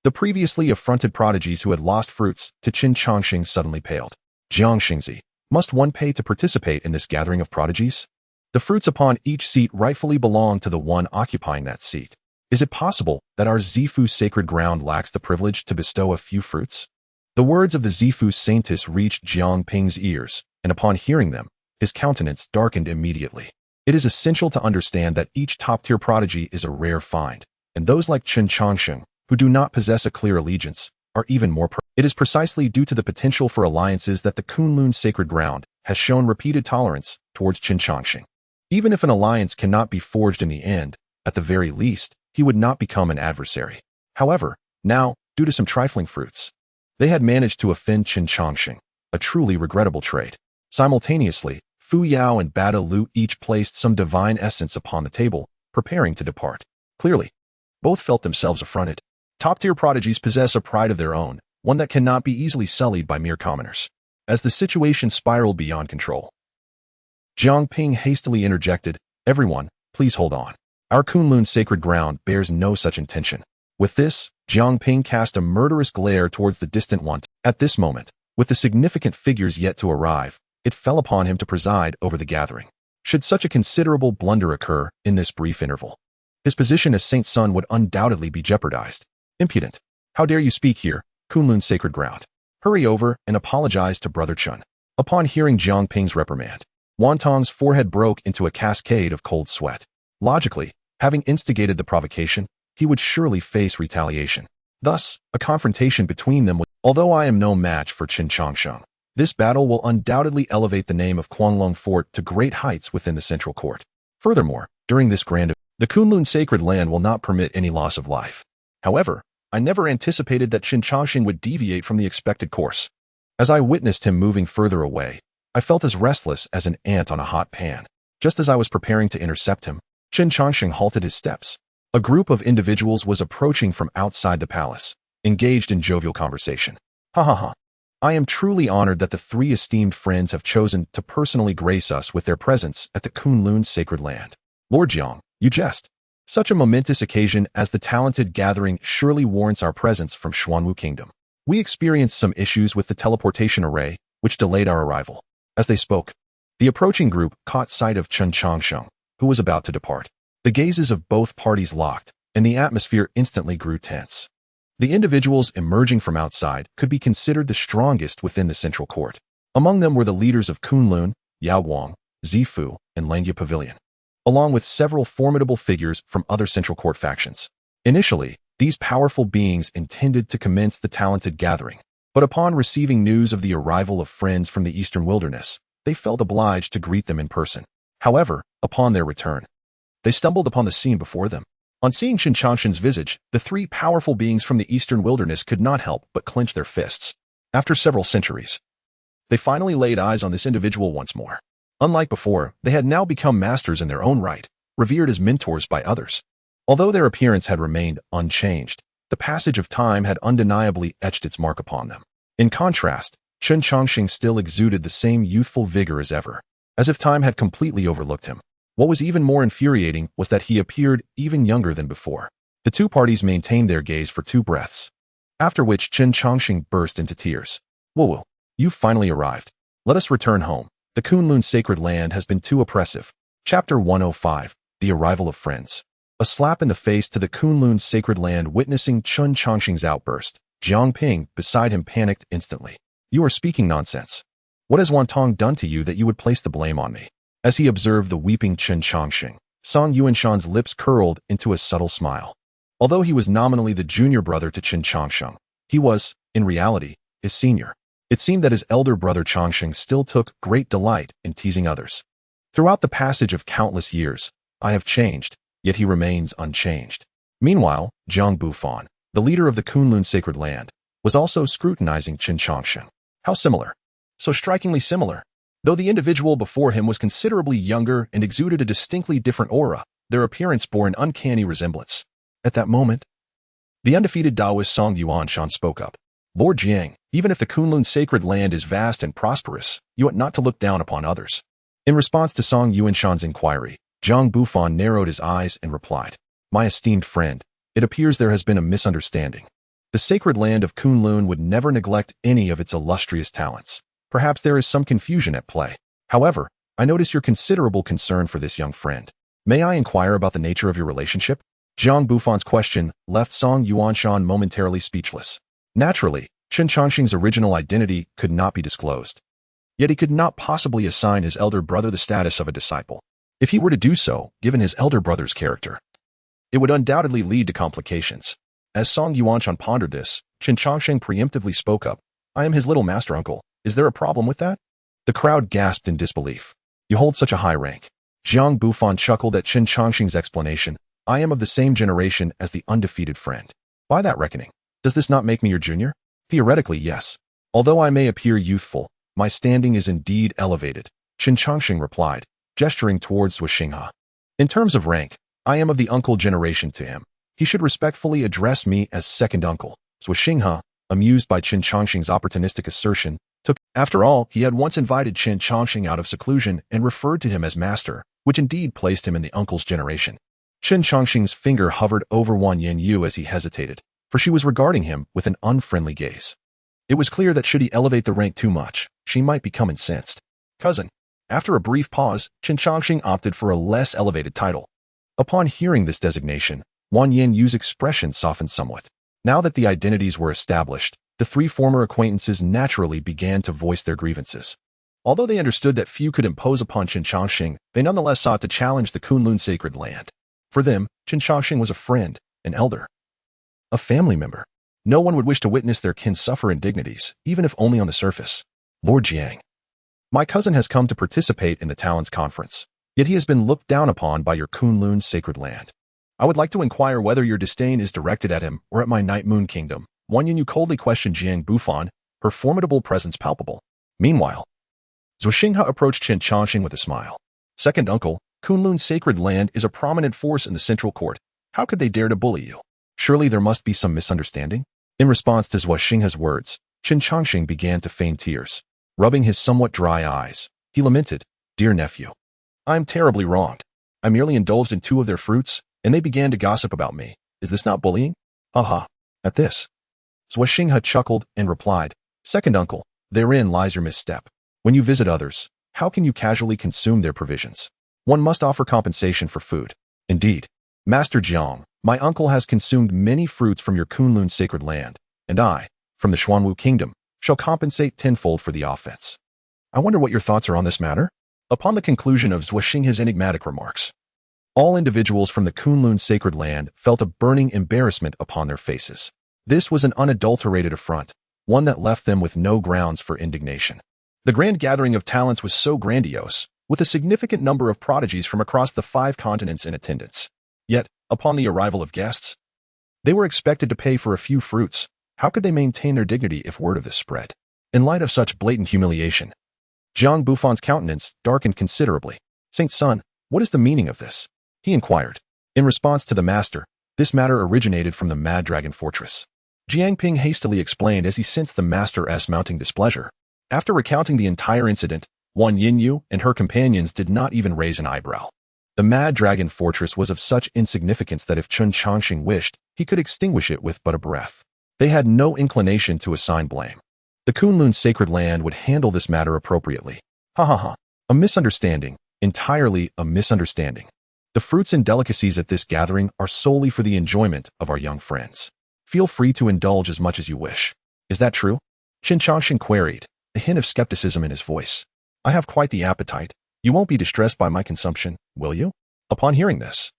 the previously affronted prodigies who had lost fruits to Chen Changsheng suddenly paled. "Xianxia, must one pay to participate in this gathering of prodigies? The fruits upon each seat rightfully belong to the one occupying that seat. Is it possible that our Zifu sacred ground lacks the privilege to bestow a few fruits?" The words of the Zifu saintess reached Jiang Ping's ears, and upon hearing them, his countenance darkened immediately. It is essential to understand that each top-tier prodigy is a rare find, and those like Chen Changsheng, who do not possess a clear allegiance, are even more It is precisely due to the potential for alliances that the Kunlun sacred ground has shown repeated tolerance towards Chen Changsheng. Even if an alliance cannot be forged in the end, at the very least, he would not become an adversary. However, now, due to some trifling fruits, they had managed to offend Chen Changsheng, a truly regrettable trait. Simultaneously, Fu Yao and Bada Lu each placed some divine essence upon the table, preparing to depart. Clearly, both felt themselves affronted. Top-tier prodigies possess a pride of their own, one that cannot be easily sullied by mere commoners. As the situation spiraled beyond control, Jiang Ping hastily interjected, "Everyone, please hold on. Our Kunlun sacred ground bears no such intention." With this, Jiang Ping cast a murderous glare towards the distant one. At this moment, with the significant figures yet to arrive, it fell upon him to preside over the gathering. Should such a considerable blunder occur in this brief interval, his position as Saint Sun would undoubtedly be jeopardized. "Impudent! How dare you speak here, Kunlun sacred ground? Hurry over and apologize to Brother Chun." Upon hearing Jiang Ping's reprimand, Wantong's forehead broke into a cascade of cold sweat. Logically, having instigated the provocation, he would surely face retaliation. Thus, a confrontation between them would. Although I am no match for Chen Changsheng, this battle will undoubtedly elevate the name of Quanglong Fort to great heights within the central court. Furthermore, during this grand event, the Kunlun sacred land will not permit any loss of life. However, I never anticipated that Chen Changsheng would deviate from the expected course. As I witnessed him moving further away, I felt as restless as an ant on a hot pan. Just as I was preparing to intercept him, Chen Changsheng halted his steps. A group of individuals was approaching from outside the palace, engaged in jovial conversation. "Ha ha ha. I am truly honored that the 3 esteemed friends have chosen to personally grace us with their presence at the Kunlun sacred land. Lord Jiang, you jest. Such a momentous occasion as the talented gathering surely warrants our presence from Xuanwu Kingdom. We experienced some issues with the teleportation array, which delayed our arrival." As they spoke, the approaching group caught sight of Chen Changsheng, who was about to depart. The gazes of both parties locked, and the atmosphere instantly grew tense. The individuals emerging from outside could be considered the strongest within the central court. Among them were the leaders of Kunlun, Yao Wang, Zifu, and Langya Pavilion, along with several formidable figures from other central court factions. Initially, these powerful beings intended to commence the talented gathering, but upon receiving news of the arrival of friends from the eastern wilderness, they felt obliged to greet them in person. However, upon their return, they stumbled upon the scene before them. On seeing Chen Changsheng's visage, the three powerful beings from the eastern wilderness could not help but clench their fists. After several centuries, they finally laid eyes on this individual once more. Unlike before, they had now become masters in their own right, revered as mentors by others. Although their appearance had remained unchanged, the passage of time had undeniably etched its mark upon them. In contrast, Chen Changsheng still exuded the same youthful vigor as ever, as if time had completely overlooked him. What was even more infuriating was that he appeared even younger than before. The two parties maintained their gaze for 2 breaths, after which Chen Changsheng burst into tears. Whoa, you've finally arrived. Let us return home. The Kunlun sacred land has been too oppressive. Chapter 105, The Arrival of Friends. A slap in the face to the Kunlun sacred land. Witnessing Chen Changsheng's outburst, Jiang Ping beside him panicked instantly. You are speaking nonsense. What has Wantong done to you that you would place the blame on me? As he observed the weeping Chen Changsheng, Song Yuanshan's lips curled into a subtle smile. Although he was nominally the junior brother to Chen Changsheng, he was, in reality, his senior. It seemed that his elder brother Changsheng still took great delight in teasing others. Throughout the passage of countless years, I have changed, yet he remains unchanged. Meanwhile, Jiang Bufan, the leader of the Kunlun sacred land, was also scrutinizing Chen Changsheng. How similar. So strikingly similar. Though the individual before him was considerably younger and exuded a distinctly different aura, their appearance bore an uncanny resemblance. At that moment, the undefeated Taoist Song Yuanshan spoke up. Lord Jiang, even if the Kunlun sacred land is vast and prosperous, you ought not to look down upon others. In response to Song Yuanshan's inquiry, Jiang Bufan narrowed his eyes and replied, My esteemed friend, it appears there has been a misunderstanding. The sacred land of Kunlun would never neglect any of its illustrious talents. Perhaps there is some confusion at play. However, I notice your considerable concern for this young friend. May I inquire about the nature of your relationship? Jiang Bufan's question left Song Yuanshan momentarily speechless. Naturally, Chen Changsheng's original identity could not be disclosed. Yet he could not possibly assign his elder brother the status of a disciple. If he were to do so, given his elder brother's character, it would undoubtedly lead to complications. As Song Yuanshan pondered this, Chen Changsheng preemptively spoke up. I am his little master uncle. Is there a problem with that? The crowd gasped in disbelief. You hold such a high rank. Jiang Bufan chuckled at Chen Changsheng's explanation. I am of the same generation as the undefeated friend. By that reckoning, does this not make me your junior? Theoretically, yes. Although I may appear youthful, my standing is indeed elevated, Chen Changsheng replied, gesturing towards Xianxia. In terms of rank, I am of the uncle generation to him. He should respectfully address me as second uncle. Xianxia, amused by Chen Changsheng's opportunistic assertion, After all, he had once invited Chen Changsheng out of seclusion and referred to him as master, which indeed placed him in the uncle's generation. Chen Changsheng's finger hovered over Wan Yanyu as he hesitated, for she was regarding him with an unfriendly gaze. It was clear that should he elevate the rank too much, she might become incensed. Cousin. After a brief pause, Chen Changsheng opted for a less elevated title. Upon hearing this designation, Wan Yanyu's expression softened somewhat. Now that the identities were established, the 3 former acquaintances naturally began to voice their grievances. Although they understood that few could impose upon Chen Changsheng, they nonetheless sought to challenge the Kunlun sacred land. For them, Chen Changsheng was a friend, an elder, a family member. No one would wish to witness their kin suffer indignities, even if only on the surface. Lord Jiang. My cousin has come to participate in the Talons Conference, yet he has been looked down upon by your Kunlun sacred land. I would like to inquire whether your disdain is directed at him or at my Night Moon Kingdom. Wan Yanyu coldly questioned Jiang Bufan, her formidable presence palpable. Meanwhile, Xianxia approached Chen Changsheng with a smile. Second uncle, Kunlun's sacred land is a prominent force in the central court. How could they dare to bully you? Surely there must be some misunderstanding? In response to Xianxia's words, Chen Changsheng began to feign tears. Rubbing his somewhat dry eyes, he lamented, Dear nephew, I am terribly wronged. I merely indulged in 2 of their fruits, and they began to gossip about me. Is this not bullying? Haha. At this, Xianxia chuckled and replied, Second uncle, therein lies your misstep. When you visit others, how can you casually consume their provisions? One must offer compensation for food. Indeed, Master Jiang, my uncle has consumed many fruits from your Kunlun sacred land, and I, from the Xuanwu Kingdom, shall compensate tenfold for the offense. I wonder what your thoughts are on this matter? Upon the conclusion of Xianxia's enigmatic remarks, all individuals from the Kunlun sacred land felt a burning embarrassment upon their faces. This was an unadulterated affront, one that left them with no grounds for indignation. The grand gathering of talents was so grandiose, with a significant number of prodigies from across the 5 continents in attendance. Yet, upon the arrival of guests, they were expected to pay for a few fruits. How could they maintain their dignity if word of this spread? In light of such blatant humiliation, Jiang Buffan's countenance darkened considerably. "Saint Sun, what is the meaning of this?" he inquired. In response to the master, this matter originated from the Mad Dragon Fortress. Jiang Ping hastily explained as he sensed the master's mounting displeasure. After recounting the entire incident, Wan Yinyu and her companions did not even raise an eyebrow. The Mad Dragon Fortress was of such insignificance that if Chen Changsheng wished, he could extinguish it with but a breath. They had no inclination to assign blame. The Kunlun Sacred Land would handle this matter appropriately. Ha ha ha. A misunderstanding. Entirely a misunderstanding. The fruits and delicacies at this gathering are solely for the enjoyment of our young friends. Feel free to indulge as much as you wish. Is that true? Chen Changsheng queried, a hint of skepticism in his voice. I have quite the appetite. You won't be distressed by my consumption, will you? Upon hearing this,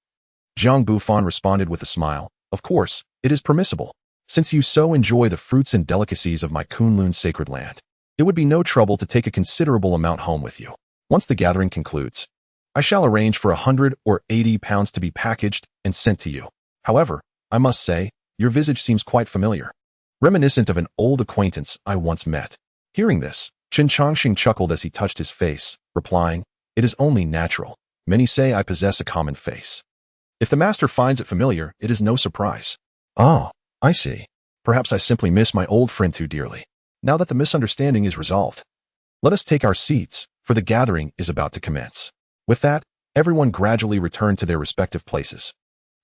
Jiang Bufan responded with a smile. Of course, it is permissible. Since you so enjoy the fruits and delicacies of my Kunlun Sacred Land, it would be no trouble to take a considerable amount home with you. Once the gathering concludes, I shall arrange for 100 or 80 pounds to be packaged and sent to you. However, I must say, your visage seems quite familiar, reminiscent of an old acquaintance I once met. Hearing this, Chen Changsheng chuckled as he touched his face, replying, It is only natural. Many say I possess a common face. If the master finds it familiar, it is no surprise. Oh, I see. Perhaps I simply miss my old friend too dearly. Now that the misunderstanding is resolved, let us take our seats, for the gathering is about to commence. With that, everyone gradually returned to their respective places.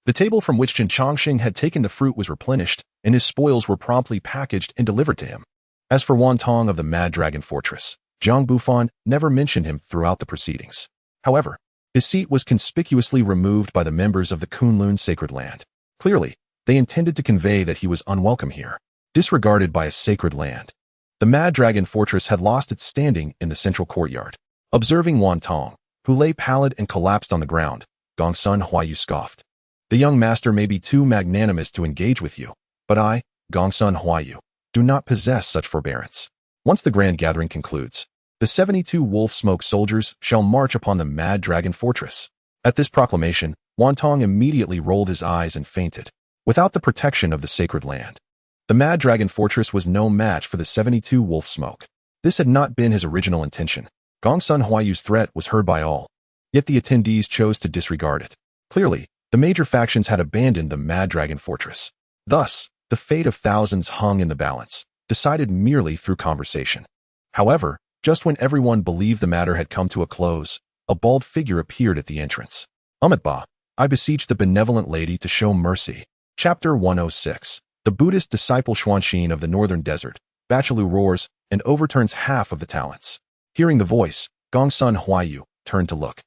The table from which Chen Changsheng had taken the fruit was replenished, and his spoils were promptly packaged and delivered to him. As for Wan Tong of the Mad Dragon Fortress, Jiang Bufan never mentioned him throughout the proceedings. However, his seat was conspicuously removed by the members of the Kunlun Sacred Land. Clearly, they intended to convey that he was unwelcome here, disregarded by a sacred land. The Mad Dragon Fortress had lost its standing in the central courtyard. Observing Wan Tong, who lay pallid and collapsed on the ground, Gongsun Huayu scoffed. The young master may be too magnanimous to engage with you, but I, Gongsun Huayu, do not possess such forbearance. Once the grand gathering concludes, the 72 wolf smoke soldiers shall march upon the Mad Dragon Fortress. At this proclamation, Wan Tong immediately rolled his eyes and fainted. Without the protection of the sacred land, the Mad Dragon Fortress was no match for the 72 wolf smoke. This had not been his original intention. Gongsun Huayu's threat was heard by all, yet the attendees chose to disregard it. Clearly, the major factions had abandoned the Mad Dragon Fortress. Thus, the fate of thousands hung in the balance, decided merely through conversation. However, just when everyone believed the matter had come to a close, a bald figure appeared at the entrance. Amitabha, I beseech the benevolent lady to show mercy. Chapter 106. The Buddhist disciple Xuanxin of the northern desert, Bachalu roars and overturns half of the talents. Hearing the voice, Gongsun Huayu turned to look.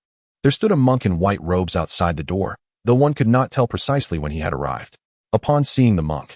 There stood a monk in white robes outside the door, though one could not tell precisely when he had arrived. Upon seeing the monk,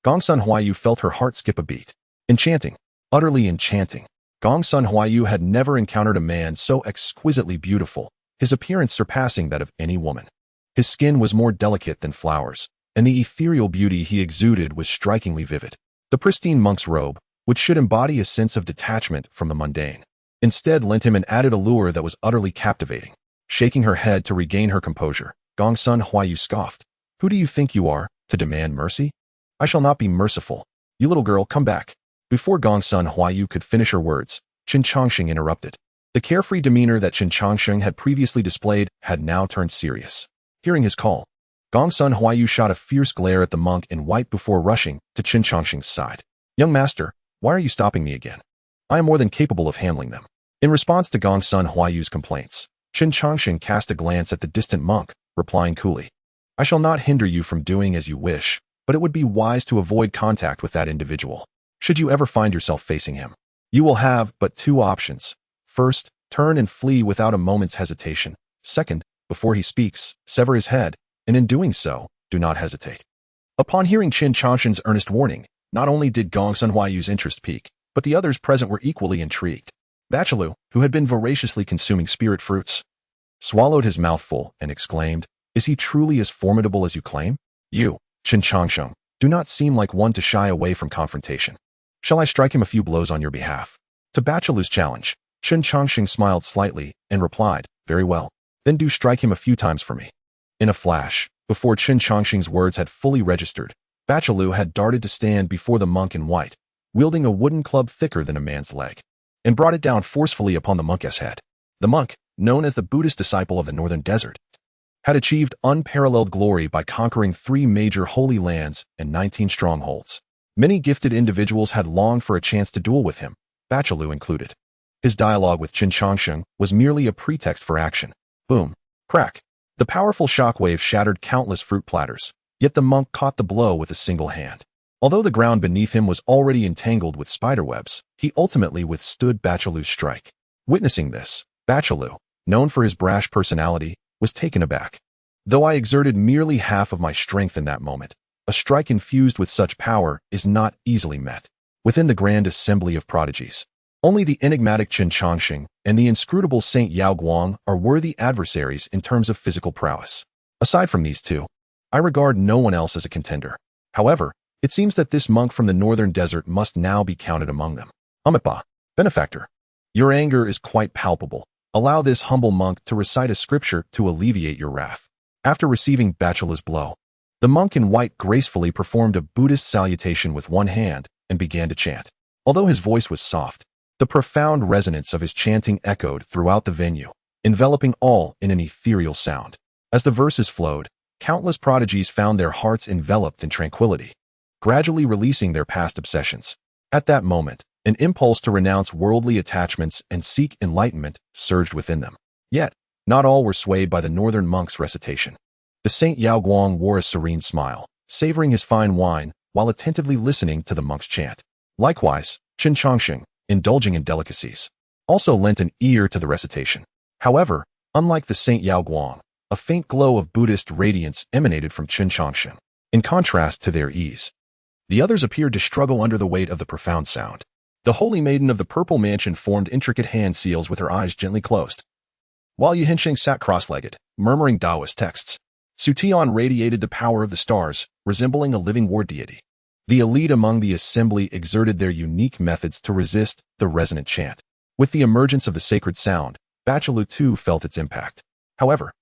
Gongsun Huayu felt her heart skip a beat. Enchanting, utterly enchanting. Gongsun Huayu had never encountered a man so exquisitely beautiful, his appearance surpassing that of any woman. His skin was more delicate than flowers, and the ethereal beauty he exuded was strikingly vivid. The pristine monk's robe, which should embody a sense of detachment from the mundane, instead lent him an added allure that was utterly captivating. Shaking her head to regain her composure, Gongsun Huayu scoffed. Who do you think you are, to demand mercy? I shall not be merciful. You little girl, come back. Before Gongsun Huayu could finish her words, Chen Changsheng interrupted. The carefree demeanor that Chen Changsheng had previously displayed had now turned serious. Hearing his call, Gongsun Huayu shot a fierce glare at the monk in white before rushing to Chen Changsheng's side. Young master, why are you stopping me again? I am more than capable of handling them. In response to Gongsun Huayu's complaints, Chen Changsheng cast a glance at the distant monk, replying coolly, I shall not hinder you from doing as you wish, but it would be wise to avoid contact with that individual. Should you ever find yourself facing him, you will have but two options. First, turn and flee without a moment's hesitation. Second, before he speaks, sever his head, and in doing so, do not hesitate. Upon hearing Chen Changsheng's earnest warning, not only did Gongsun Huayu's interest peak, but the others present were equally intrigued. Bachalu, who had been voraciously consuming spirit fruits, swallowed his mouthful and exclaimed, Is he truly as formidable as you claim? You, Chen Changsheng, do not seem like one to shy away from confrontation. Shall I strike him a few blows on your behalf? To Bachalu's challenge, Chen Changsheng smiled slightly and replied, "Very well. Then do strike him a few times for me." In a flash, before Chen Changsheng's words had fully registered, Bachalu had darted to stand before the monk in white, wielding a wooden club thicker than a man's leg, and brought it down forcefully upon the monk's head. The monk, known as the Buddhist disciple of the northern desert, had achieved unparalleled glory by conquering 3 major holy lands and 19 strongholds. Many gifted individuals had longed for a chance to duel with him, Bachalu included. His dialogue with Chen Changsheng was merely a pretext for action. Boom. Crack. The powerful shockwave shattered countless fruit platters, yet the monk caught the blow with a single hand. Although the ground beneath him was already entangled with spiderwebs, he ultimately withstood Bachalu's strike. Witnessing this, Bachalu, known for his brash personality, was taken aback. Though I exerted merely half of my strength in that moment, a strike infused with such power is not easily met. Within the grand assembly of prodigies, only the enigmatic Chen Changsheng and the inscrutable Saint Yao Guang are worthy adversaries in terms of physical prowess. Aside from these two, I regard no one else as a contender. However, it seems that this monk from the northern desert must now be counted among them. Amipa, benefactor, your anger is quite palpable. Allow this humble monk to recite a scripture to alleviate your wrath. After receiving Bachalu's blow, the monk in white gracefully performed a Buddhist salutation with one hand and began to chant. Although his voice was soft, the profound resonance of his chanting echoed throughout the venue, enveloping all in an ethereal sound. As the verses flowed, countless prodigies found their hearts enveloped in tranquility, gradually releasing their past obsessions. At that moment, an impulse to renounce worldly attachments and seek enlightenment surged within them. Yet, not all were swayed by the northern monk's recitation. The Saint Yao Guang wore a serene smile, savoring his fine wine while attentively listening to the monk's chant. Likewise, Chen Changsheng, indulging in delicacies, also lent an ear to the recitation. However, unlike the Saint Yao Guang, a faint glow of Buddhist radiance emanated from Chen Changsheng. In contrast to their ease, the others appeared to struggle under the weight of the profound sound. The holy maiden of the purple mansion formed intricate hand seals with her eyes gently closed, while Xianxia sat cross-legged, murmuring Taoist texts. Sutian radiated the power of the stars, resembling a living war deity. The elite among the assembly exerted their unique methods to resist the resonant chant. With the emergence of the sacred sound, Bachalu too felt its impact. However,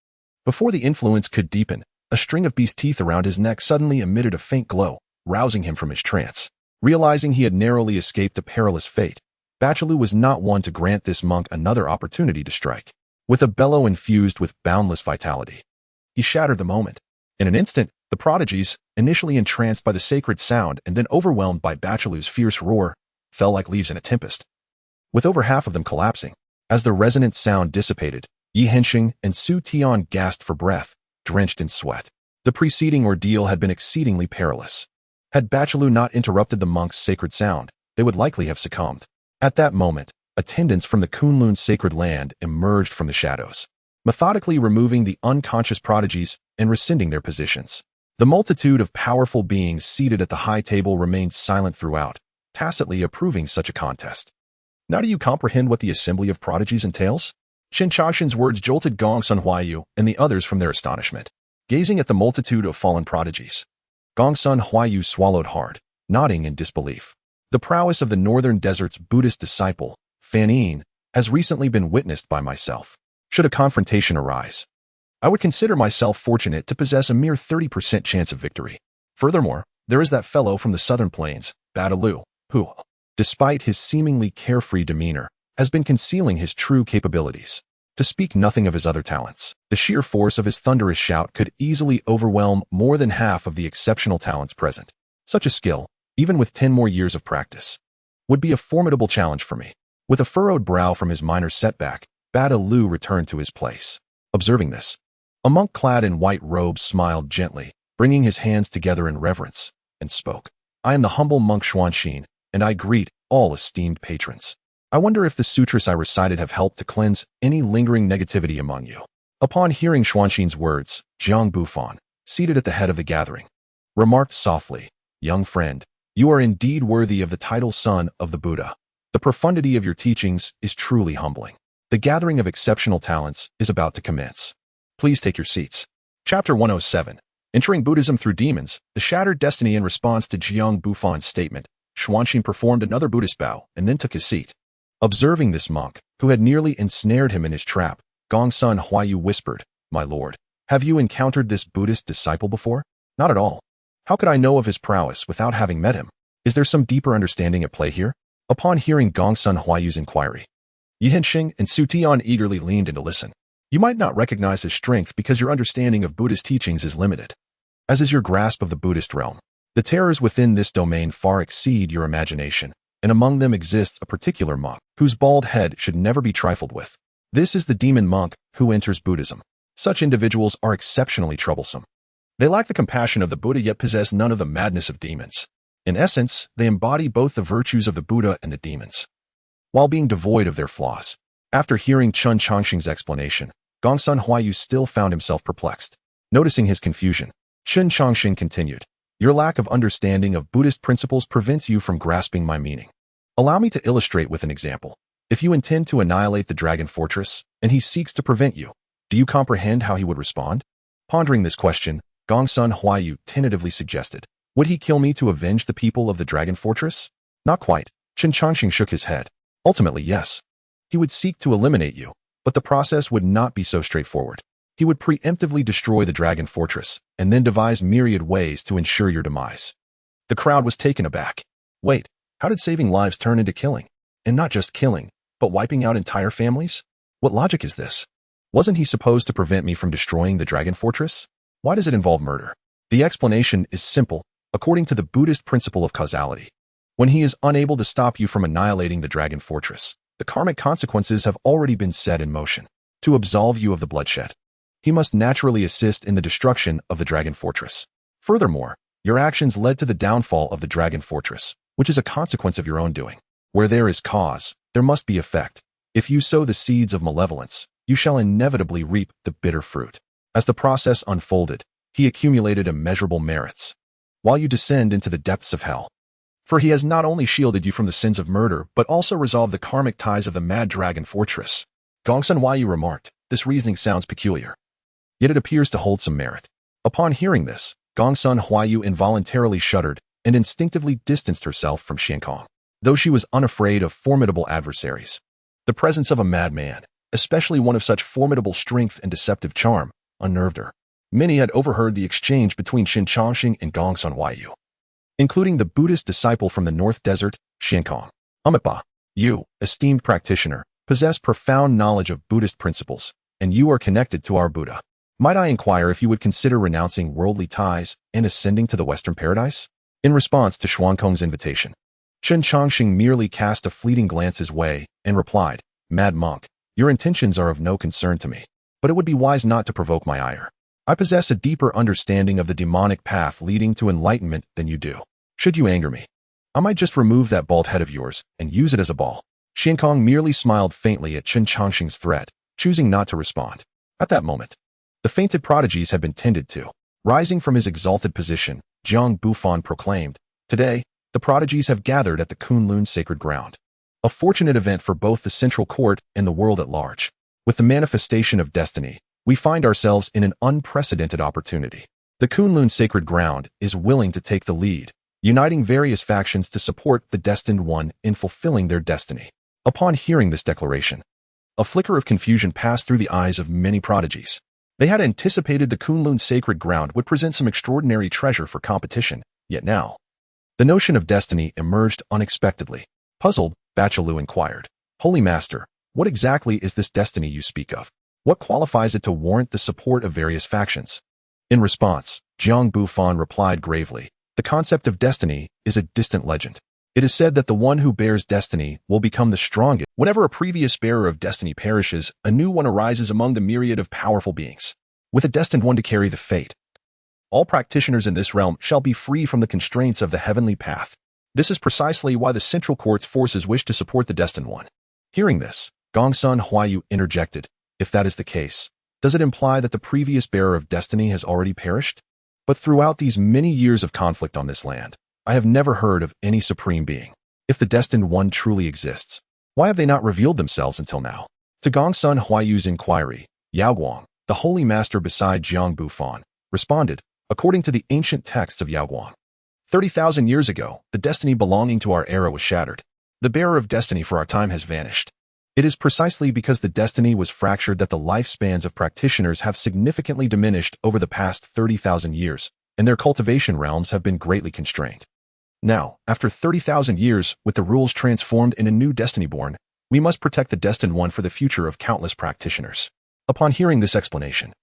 before the influence could deepen, a string of beast teeth around his neck suddenly emitted a faint glow, rousing him from his trance. Realizing he had narrowly escaped a perilous fate, Bachalu was not one to grant this monk another opportunity to strike. With a bellow infused with boundless vitality, he shattered the moment. In an instant, the prodigies, initially entranced by the sacred sound and then overwhelmed by Bachalu's fierce roar, fell like leaves in a tempest, with over half of them collapsing. As the resonant sound dissipated, Yi Hensheng and Su Tian gasped for breath, drenched in sweat. The preceding ordeal had been exceedingly perilous. Had Bachalu not interrupted the monk's sacred sound, they would likely have succumbed. At that moment, attendants from the Kunlun's sacred land emerged from the shadows, methodically removing the unconscious prodigies and rescinding their positions. The multitude of powerful beings seated at the high table remained silent throughout, tacitly approving such a contest. Now do you comprehend what the assembly of prodigies entails? Chen Changsheng's words jolted Gong Sun Huayu and the others from their astonishment. Gazing at the multitude of fallen prodigies, Gong Sun Huayu swallowed hard, nodding in disbelief. The prowess of the northern desert's Buddhist disciple, Fan Yin, has recently been witnessed by myself. Should a confrontation arise, I would consider myself fortunate to possess a mere 30% chance of victory. Furthermore, there is that fellow from the southern plains, Bachalu, who, despite his seemingly carefree demeanor, has been concealing his true capabilities. To speak nothing of his other talents, the sheer force of his thunderous shout could easily overwhelm more than half of the exceptional talents present. Such a skill, even with 10 more years of practice, would be a formidable challenge for me. With a furrowed brow from his minor setback, Bachalu returned to his place. Observing this, a monk clad in white robes smiled gently, bringing his hands together in reverence, and spoke. I am the humble monk Xuanxin, and I greet all esteemed patrons. I wonder if the sutras I recited have helped to cleanse any lingering negativity among you. Upon hearing Xuanxin's words, Jiang Bufan, seated at the head of the gathering, remarked softly, Young friend, you are indeed worthy of the title Son of the Buddha. The profundity of your teachings is truly humbling. The gathering of exceptional talents is about to commence. Please take your seats. Chapter 107. Entering Buddhism through Demons, the Shattered Destiny. In response to Jiang Bufan's statement, Xuanxin performed another Buddhist bow and then took his seat. Observing this monk, who had nearly ensnared him in his trap, Gongsun Huayu whispered, "My lord, have you encountered this Buddhist disciple before?" "Not at all. How could I know of his prowess without having met him? Is there some deeper understanding at play here?" Upon hearing Gongsun Huayu's inquiry, Yinxing and Su Tian eagerly leaned in to listen. "You might not recognize his strength because your understanding of Buddhist teachings is limited, as is your grasp of the Buddhist realm. The terrors within this domain far exceed your imagination, and among them exists a particular monk whose bald head should never be trifled with. This is the demon monk who enters Buddhism. Such individuals are exceptionally troublesome. They lack the compassion of the Buddha yet possess none of the madness of demons. In essence, they embody both the virtues of the Buddha and the demons, while being devoid of their flaws." After hearing Chen Changsheng's explanation, Gongsun Huayu still found himself perplexed. Noticing his confusion, Chen Changsheng continued, "Your lack of understanding of Buddhist principles prevents you from grasping my meaning. Allow me to illustrate with an example. If you intend to annihilate the dragon fortress, and he seeks to prevent you, do you comprehend how he would respond?" Pondering this question, Gongsun Huayu tentatively suggested, "Would he kill me to avenge the people of the dragon fortress?" "Not quite." Chen Changsheng shook his head. "Ultimately, yes. He would seek to eliminate you, but the process would not be so straightforward. He would preemptively destroy the dragon fortress, and then devise myriad ways to ensure your demise." The crowd was taken aback. Wait, how did saving lives turn into killing? And not just killing, but wiping out entire families? What logic is this? Wasn't he supposed to prevent me from destroying the dragon fortress? Why does it involve murder? The explanation is simple, according to the Buddhist principle of causality. When he is unable to stop you from annihilating the dragon fortress, the karmic consequences have already been set in motion. To absolve you of the bloodshed, he must naturally assist in the destruction of the dragon fortress. Furthermore, your actions led to the downfall of the dragon fortress, which is a consequence of your own doing. Where there is cause, there must be effect. If you sow the seeds of malevolence, you shall inevitably reap the bitter fruit. As the process unfolded, he accumulated immeasurable merits, while you descend into the depths of hell. For he has not only shielded you from the sins of murder, but also resolved the karmic ties of the mad dragon fortress." Gongsun Huayu remarked, "This reasoning sounds peculiar, yet it appears to hold some merit." Upon hearing this, Gongsun Huayu involuntarily shuddered and instinctively distanced herself from Xianxia, though she was unafraid of formidable adversaries. The presence of a madman, especially one of such formidable strength and deceptive charm, unnerved her. Many had overheard the exchange between Chen Changsheng and Gongsun Huayu, including the Buddhist disciple from the North Desert, Xianxia. "Amipa, you, esteemed practitioner, possess profound knowledge of Buddhist principles, and you are connected to our Buddha. Might I inquire if you would consider renouncing worldly ties and ascending to the Western paradise?" In response to Xuankong's invitation, Chen Changsheng merely cast a fleeting glance his way and replied, "Mad monk, your intentions are of no concern to me, but it would be wise not to provoke my ire. I possess a deeper understanding of the demonic path leading to enlightenment than you do. Should you anger me, I might just remove that bald head of yours and use it as a ball." Xianxia merely smiled faintly at Chen Changsheng's threat, choosing not to respond. At that moment, the fainted prodigies had been tended to. Rising from his exalted position, Jiang Bufan proclaimed, "Today, the prodigies have gathered at the Kunlun sacred ground. A fortunate event for both the central court and the world at large. With the manifestation of destiny, we find ourselves in an unprecedented opportunity. The Kunlun sacred ground is willing to take the lead, uniting various factions to support the destined one in fulfilling their destiny." Upon hearing this declaration, a flicker of confusion passed through the eyes of many prodigies. They had anticipated the Kunlun sacred ground would present some extraordinary treasure for competition, yet now, the notion of destiny emerged unexpectedly. Puzzled, Bachalu inquired, "Holy Master, what exactly is this destiny you speak of? What qualifies it to warrant the support of various factions?" In response, Jiang Bufan replied gravely, "The concept of destiny is a distant legend. It is said that the one who bears destiny will become the strongest. Whenever a previous bearer of destiny perishes, a new one arises among the myriad of powerful beings, with a destined one to carry the fate. All practitioners in this realm shall be free from the constraints of the heavenly path. This is precisely why the central court's forces wish to support the destined one." Hearing this, Gongsun Huayu interjected, "If that is the case, does it imply that the previous bearer of destiny has already perished? But throughout these many years of conflict on this land, I have never heard of any supreme being. If the destined one truly exists, why have they not revealed themselves until now?" To Gongsun Huayu's inquiry, Yao Guang, the holy master beside Jiang Bufan, responded, "According to the ancient texts of Yao Guang, 30,000 years ago, the destiny belonging to our era was shattered. The bearer of destiny for our time has vanished. It is precisely because the destiny was fractured that the lifespans of practitioners have significantly diminished over the past 30,000 years, and their cultivation realms have been greatly constrained. Now, after 30,000 years, with the rules transformed in a new destiny born, we must protect the destined one for the future of countless practitioners. Upon hearing this explanation,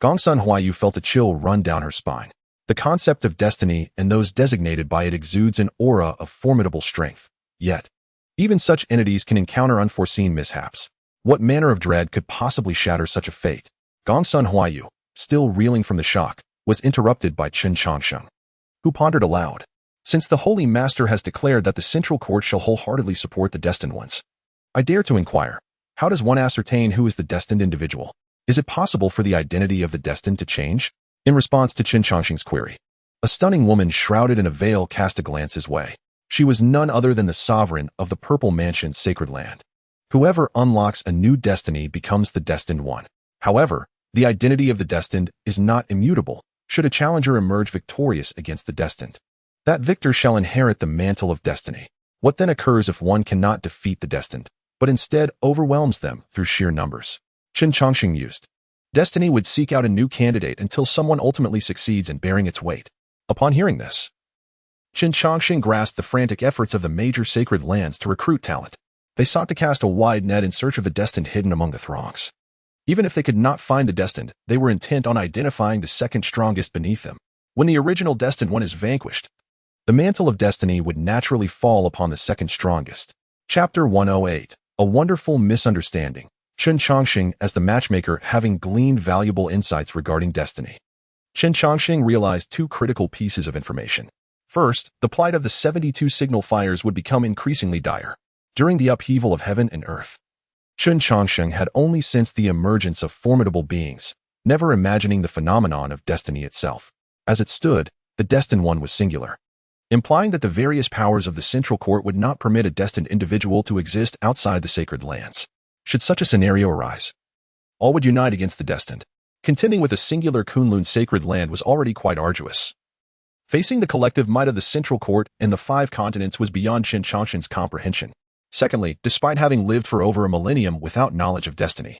Gongsun Huayu felt a chill run down her spine. The concept of destiny and those designated by it exudes an aura of formidable strength. Yet, even such entities can encounter unforeseen mishaps. What manner of dread could possibly shatter such a fate? Gongsun Huayu, still reeling from the shock, was interrupted by Chen Changsheng, who pondered aloud. Since the Holy Master has declared that the Central Court shall wholeheartedly support the destined ones, I dare to inquire, how does one ascertain who is the destined individual? Is it possible for the identity of the destined to change? In response to Chen Changsheng's query, a stunning woman shrouded in a veil cast a glance his way. She was none other than the sovereign of the Purple Mansion's sacred land. Whoever unlocks a new destiny becomes the destined one. However, the identity of the destined is not immutable. Should a challenger emerge victorious against the destined, that victor shall inherit the mantle of destiny. What then occurs if one cannot defeat the destined, but instead overwhelms them through sheer numbers? Chen Changsheng mused. Destiny would seek out a new candidate until someone ultimately succeeds in bearing its weight. Upon hearing this, Chen Changsheng grasped the frantic efforts of the major sacred lands to recruit talent. They sought to cast a wide net in search of the destined hidden among the throngs. Even if they could not find the destined, they were intent on identifying the second strongest beneath them. When the original destined one is vanquished, the mantle of destiny would naturally fall upon the second strongest. Chapter 108. A Wonderful Misunderstanding. Chen Changsheng, as the matchmaker, having gleaned valuable insights regarding destiny. Chen Changsheng realized two critical pieces of information. First, the plight of the 72 signal fires would become increasingly dire. During the upheaval of heaven and earth, Chen Changsheng had only sensed the emergence of formidable beings, never imagining the phenomenon of destiny itself. As it stood, the destined one was singular, implying that the various powers of the Central Court would not permit a destined individual to exist outside the sacred lands. Should such a scenario arise, all would unite against the destined. Contending with a singular Kunlun sacred land was already quite arduous. Facing the collective might of the Central Court and the 5 continents was beyond Chen Changsheng's comprehension. Secondly, despite having lived for over a millennium without knowledge of destiny,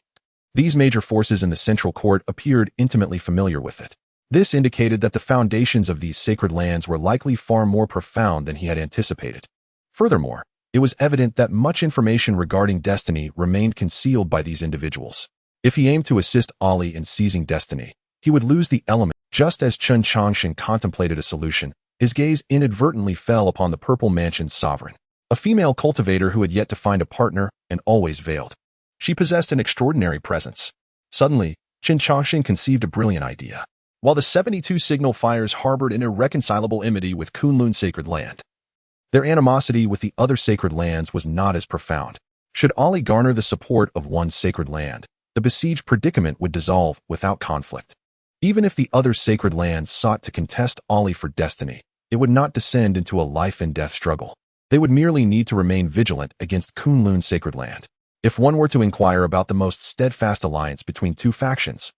these major forces in the Central Court appeared intimately familiar with it. This indicated that the foundations of these sacred lands were likely far more profound than he had anticipated. Furthermore, it was evident that much information regarding destiny remained concealed by these individuals. If he aimed to assist Ali in seizing destiny, he would lose the element. Just as Chen Changsheng contemplated a solution, his gaze inadvertently fell upon the Purple Mansion's sovereign, a female cultivator who had yet to find a partner and always veiled. She possessed an extraordinary presence. Suddenly, Chen Changsheng conceived a brilliant idea. While the 72 signal fires harbored an irreconcilable enmity with Kunlun sacred land, their animosity with the other sacred lands was not as profound. Should Ali garner the support of one sacred land, the besieged predicament would dissolve without conflict. Even if the other sacred lands sought to contest Ali for destiny, it would not descend into a life-and-death struggle. They would merely need to remain vigilant against Kunlun sacred land. If one were to inquire about the most steadfast alliance between two factions,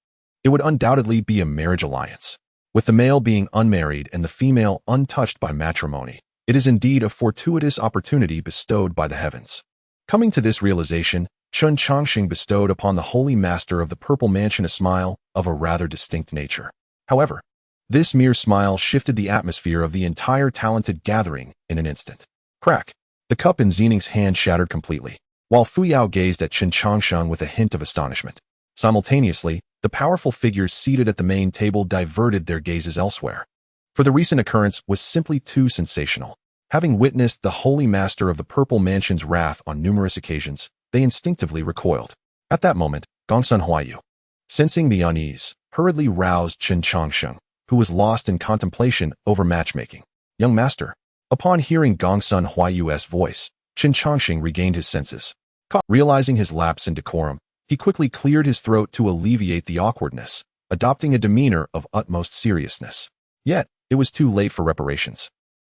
it would undoubtedly be a marriage alliance. With the male being unmarried and the female untouched by matrimony, it is indeed a fortuitous opportunity bestowed by the heavens. Coming to this realization, Chen Changsheng bestowed upon the Holy Master of the Purple Mansion a smile of a rather distinct nature. However, this mere smile shifted the atmosphere of the entire talented gathering in an instant. Crack! The cup in Xining's hand shattered completely, while Fu Yao gazed at Chen Changsheng with a hint of astonishment. Simultaneously, the powerful figures seated at the main table diverted their gazes elsewhere, for the recent occurrence was simply too sensational. Having witnessed the Holy Master of the Purple Mansion's wrath on numerous occasions, they instinctively recoiled. At that moment, Gongsun Huayu, sensing the unease, hurriedly roused Chen Changsheng, who was lost in contemplation over matchmaking. Young master. Upon hearing Gongsun Huayu's voice, Chen Changsheng regained his senses. Realizing his lapse in decorum, he quickly cleared his throat to alleviate the awkwardness, adopting a demeanor of utmost seriousness. Yet, it was too late for reparations.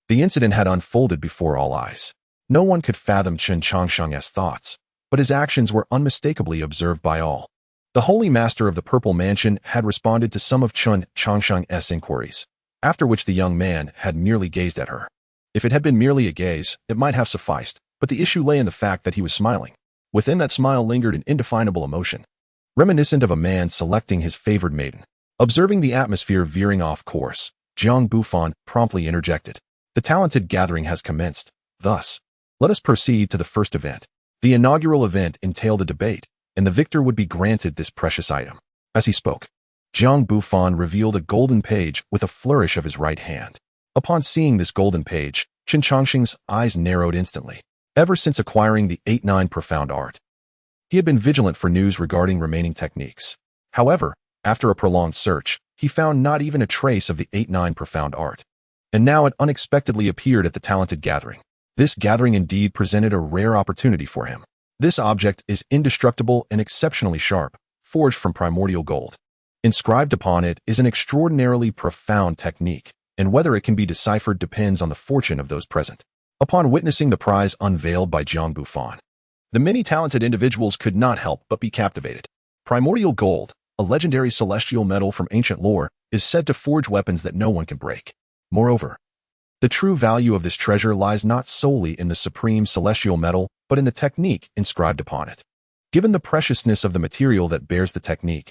The incident had unfolded before all eyes. No one could fathom Chen Changsheng's thoughts, but his actions were unmistakably observed by all. The Holy Master of the Purple Mansion had responded to some of Chen Changsheng's inquiries, after which the young man had merely gazed at her. If it had been merely a gaze, it might have sufficed, but the issue lay in the fact that he was smiling. Within that smile lingered an indefinable emotion, reminiscent of a man selecting his favored maiden. Observing the atmosphere veering off course, Jiang Bufan promptly interjected. The talented gathering has commenced. Thus, let us proceed to the first event. The inaugural event entailed a debate, and the victor would be granted this precious item. As he spoke, Jiang Bufan revealed a golden page with a flourish of his right hand. Upon seeing this golden page, Chen Changsheng's eyes narrowed instantly. Ever since acquiring the 8-9 profound art, he had been vigilant for news regarding remaining techniques. However, after a prolonged search, he found not even a trace of the 8-9 profound art. And now it unexpectedly appeared at the talented gathering. This gathering indeed presented a rare opportunity for him. This object is indestructible and exceptionally sharp, forged from primordial gold. Inscribed upon it is an extraordinarily profound technique, and whether it can be deciphered depends on the fortune of those present. Upon witnessing the prize unveiled by Jiang Bufan, the many talented individuals could not help but be captivated. Primordial gold, a legendary celestial metal from ancient lore, is said to forge weapons that no one can break. Moreover, the true value of this treasure lies not solely in the supreme celestial metal, but in the technique inscribed upon it. Given the preciousness of the material that bears the technique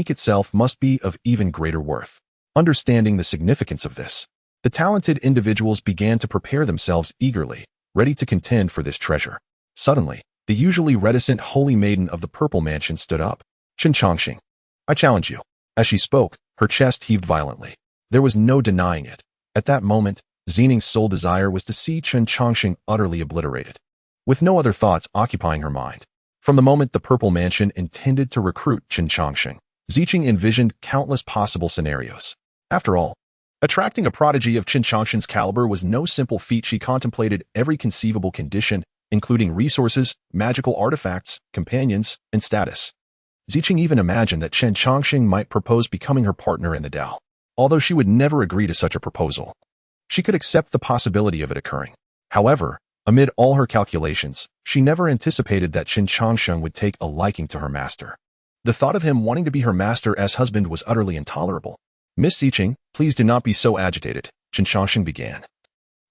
itself must be of even greater worth. Understanding the significance of this, the talented individuals began to prepare themselves eagerly, ready to contend for this treasure. Suddenly, the usually reticent holy maiden of the Purple Mansion stood up. Chen Changsheng, I challenge you. As she spoke, her chest heaved violently. There was no denying it. At that moment, Xining's sole desire was to see Chen Changsheng utterly obliterated, with no other thoughts occupying her mind. From the moment the Purple Mansion intended to recruit Chen Changsheng, Xincheng envisioned countless possible scenarios. After all, attracting a prodigy of Chen Changsheng's caliber was no simple feat. She contemplated every conceivable condition, including resources, magical artifacts, companions, and status. Xincheng even imagined that Chen Changsheng might propose becoming her partner in the Tao. Although she would never agree to such a proposal, she could accept the possibility of it occurring. However, amid all her calculations, she never anticipated that Chen Changsheng would take a liking to her master. The thought of him wanting to be her master's husband was utterly intolerable. Miss Xincheng, please do not be so agitated, Chen Changsheng began.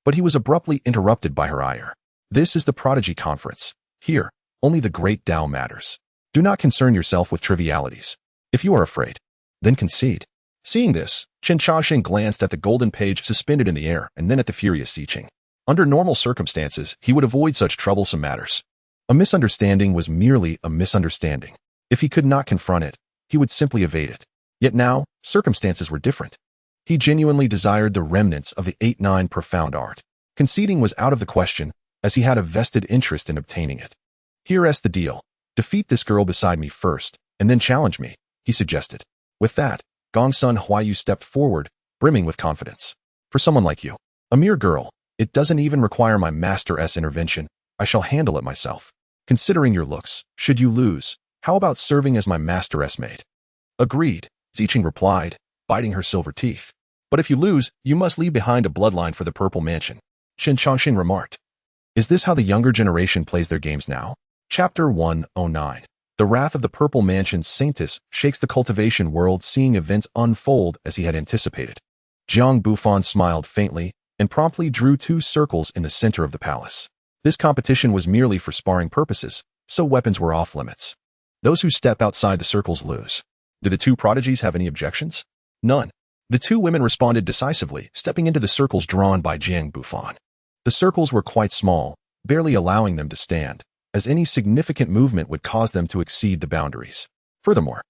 But he was abruptly interrupted by her ire. This is the Prodigy Conference. Here, only the great Tao matters. Do not concern yourself with trivialities. If you are afraid, then concede. Seeing this, Chen Changsheng glanced at the golden page suspended in the air and then at the furious Xincheng. Under normal circumstances, he would avoid such troublesome matters. A misunderstanding was merely a misunderstanding. If he could not confront it, he would simply evade it. Yet now, circumstances were different. He genuinely desired the remnants of the 8-9 profound art. Conceding was out of the question, as he had a vested interest in obtaining it. Here's the deal. Defeat this girl beside me first, and then challenge me, he suggested. With that, Gongsun Huayu stepped forward, brimming with confidence. For someone like you, a mere girl, it doesn't even require my master's intervention. I shall handle it myself. Considering your looks, should you lose, how about serving as my master's maid? Agreed, Xincheng replied, biting her silver teeth. But if you lose, you must leave behind a bloodline for the Purple Mansion, Chen Changsheng remarked. Is this how the younger generation plays their games now? Chapter 109. The wrath of the Purple Mansion's Saintess shakes the cultivation world, seeing events unfold as he had anticipated. Jiang Bufan smiled faintly and promptly drew 2 circles in the center of the palace. This competition was merely for sparring purposes, so weapons were off limits. Those who step outside the circles lose. Do the 2 prodigies have any objections? None. The 2 women responded decisively, stepping into the circles drawn by Jiang Bufan. The circles were quite small, barely allowing them to stand, as any significant movement would cause them to exceed the boundaries. Furthermore,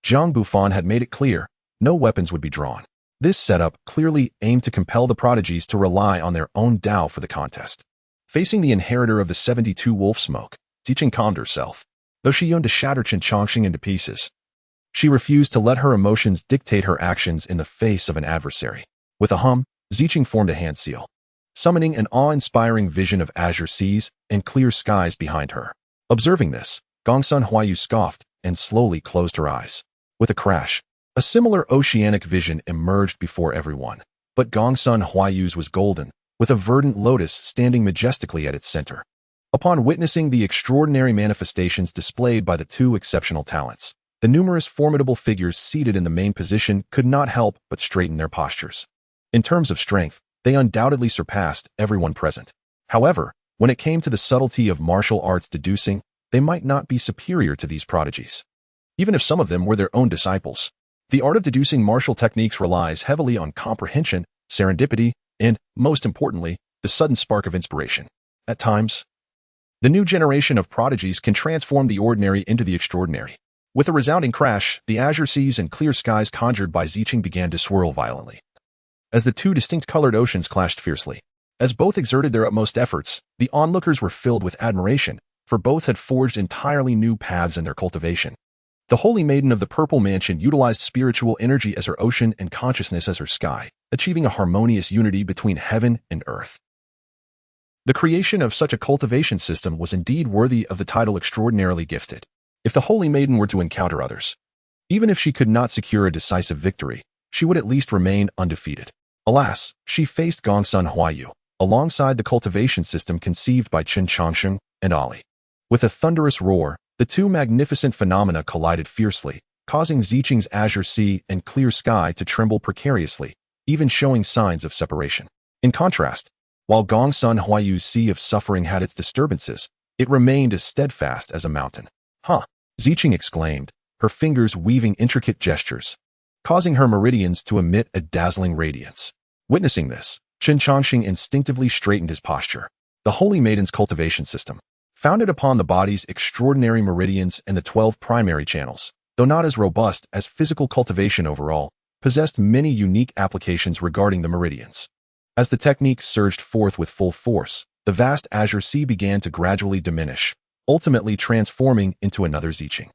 Jiang Bufan had made it clear, no weapons would be drawn. This setup clearly aimed to compel the prodigies to rely on their own Tao for the contest. Facing the inheritor of the 72 wolf smoke, Xincheng calmed herself. Though she yearned to shatter Chen Changsheng into pieces, she refused to let her emotions dictate her actions in the face of an adversary. With a hum, Xincheng formed a hand seal, summoning an awe-inspiring vision of azure seas and clear skies behind her. Observing this, Gongsun Huayu scoffed and slowly closed her eyes. With a crash, a similar oceanic vision emerged before everyone, but Gongsun Huayu's was golden, with a verdant lotus standing majestically at its center. Upon witnessing the extraordinary manifestations displayed by the 2 exceptional talents, the numerous formidable figures seated in the main position could not help but straighten their postures. In terms of strength, they undoubtedly surpassed everyone present. However, when it came to the subtlety of martial arts deducing, they might not be superior to these prodigies, even if some of them were their own disciples. The art of deducing martial techniques relies heavily on comprehension, serendipity, and, most importantly, the sudden spark of inspiration. At times, the new generation of prodigies can transform the ordinary into the extraordinary. With a resounding crash, the azure seas and clear skies conjured by Xianxia began to swirl violently, as the two distinct colored oceans clashed fiercely. As both exerted their utmost efforts, the onlookers were filled with admiration, for both had forged entirely new paths in their cultivation. The Holy Maiden of the Purple Mansion utilized spiritual energy as her ocean and consciousness as her sky, achieving a harmonious unity between heaven and earth. The creation of such a cultivation system was indeed worthy of the title extraordinarily gifted. If the Holy Maiden were to encounter others, even if she could not secure a decisive victory, she would at least remain undefeated. Alas, she faced Gongsun Huayu, alongside the cultivation system conceived by Chen Changsheng and Ali. With a thunderous roar, the two magnificent phenomena collided fiercely, causing Xianxia's azure sea and clear sky to tremble precariously, even showing signs of separation. In contrast, while Gongsun Huayu's sea of suffering had its disturbances, it remained as steadfast as a mountain. Huh! Xianxia exclaimed, her fingers weaving intricate gestures, causing her meridians to emit a dazzling radiance. Witnessing this, Chen Changsheng instinctively straightened his posture. The Holy Maiden's cultivation system, founded upon the body's extraordinary meridians and the 12 primary channels, though not as robust as physical cultivation overall, possessed many unique applications regarding the meridians. As the technique surged forth with full force, the vast azure sea began to gradually diminish, ultimately transforming into another Xianxia.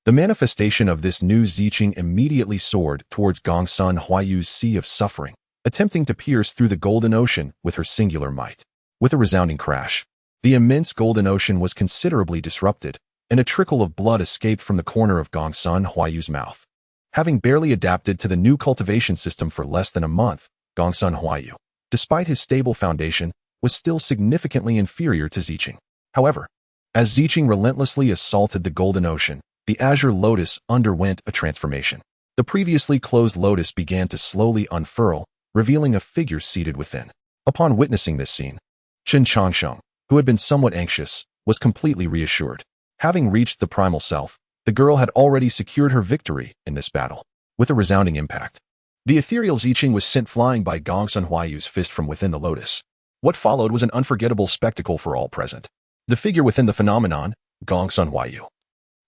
The manifestation of this new Xianxia immediately soared towards Gongsun Huayu's sea of suffering, attempting to pierce through the golden ocean with her singular might. With a resounding crash, the immense golden ocean was considerably disrupted, and a trickle of blood escaped from the corner of Gongsun Huayu's mouth. Having barely adapted to the new cultivation system for less than a month, Gongsun Huayu, despite his stable foundation, was still significantly inferior to Xianxia. However, as Xianxia relentlessly assaulted the golden ocean, the azure lotus underwent a transformation. The previously closed lotus began to slowly unfurl, revealing a figure seated within. Upon witnessing this scene, Chen Changsheng, who had been somewhat anxious, was completely reassured. Having reached the primal self, the girl had already secured her victory in this battle. With a resounding impact, the ethereal Xianxia was sent flying by Gongsun Huayu's fist from within the lotus. What followed was an unforgettable spectacle for all present. The figure within the phenomenon, Gongsun Huayu,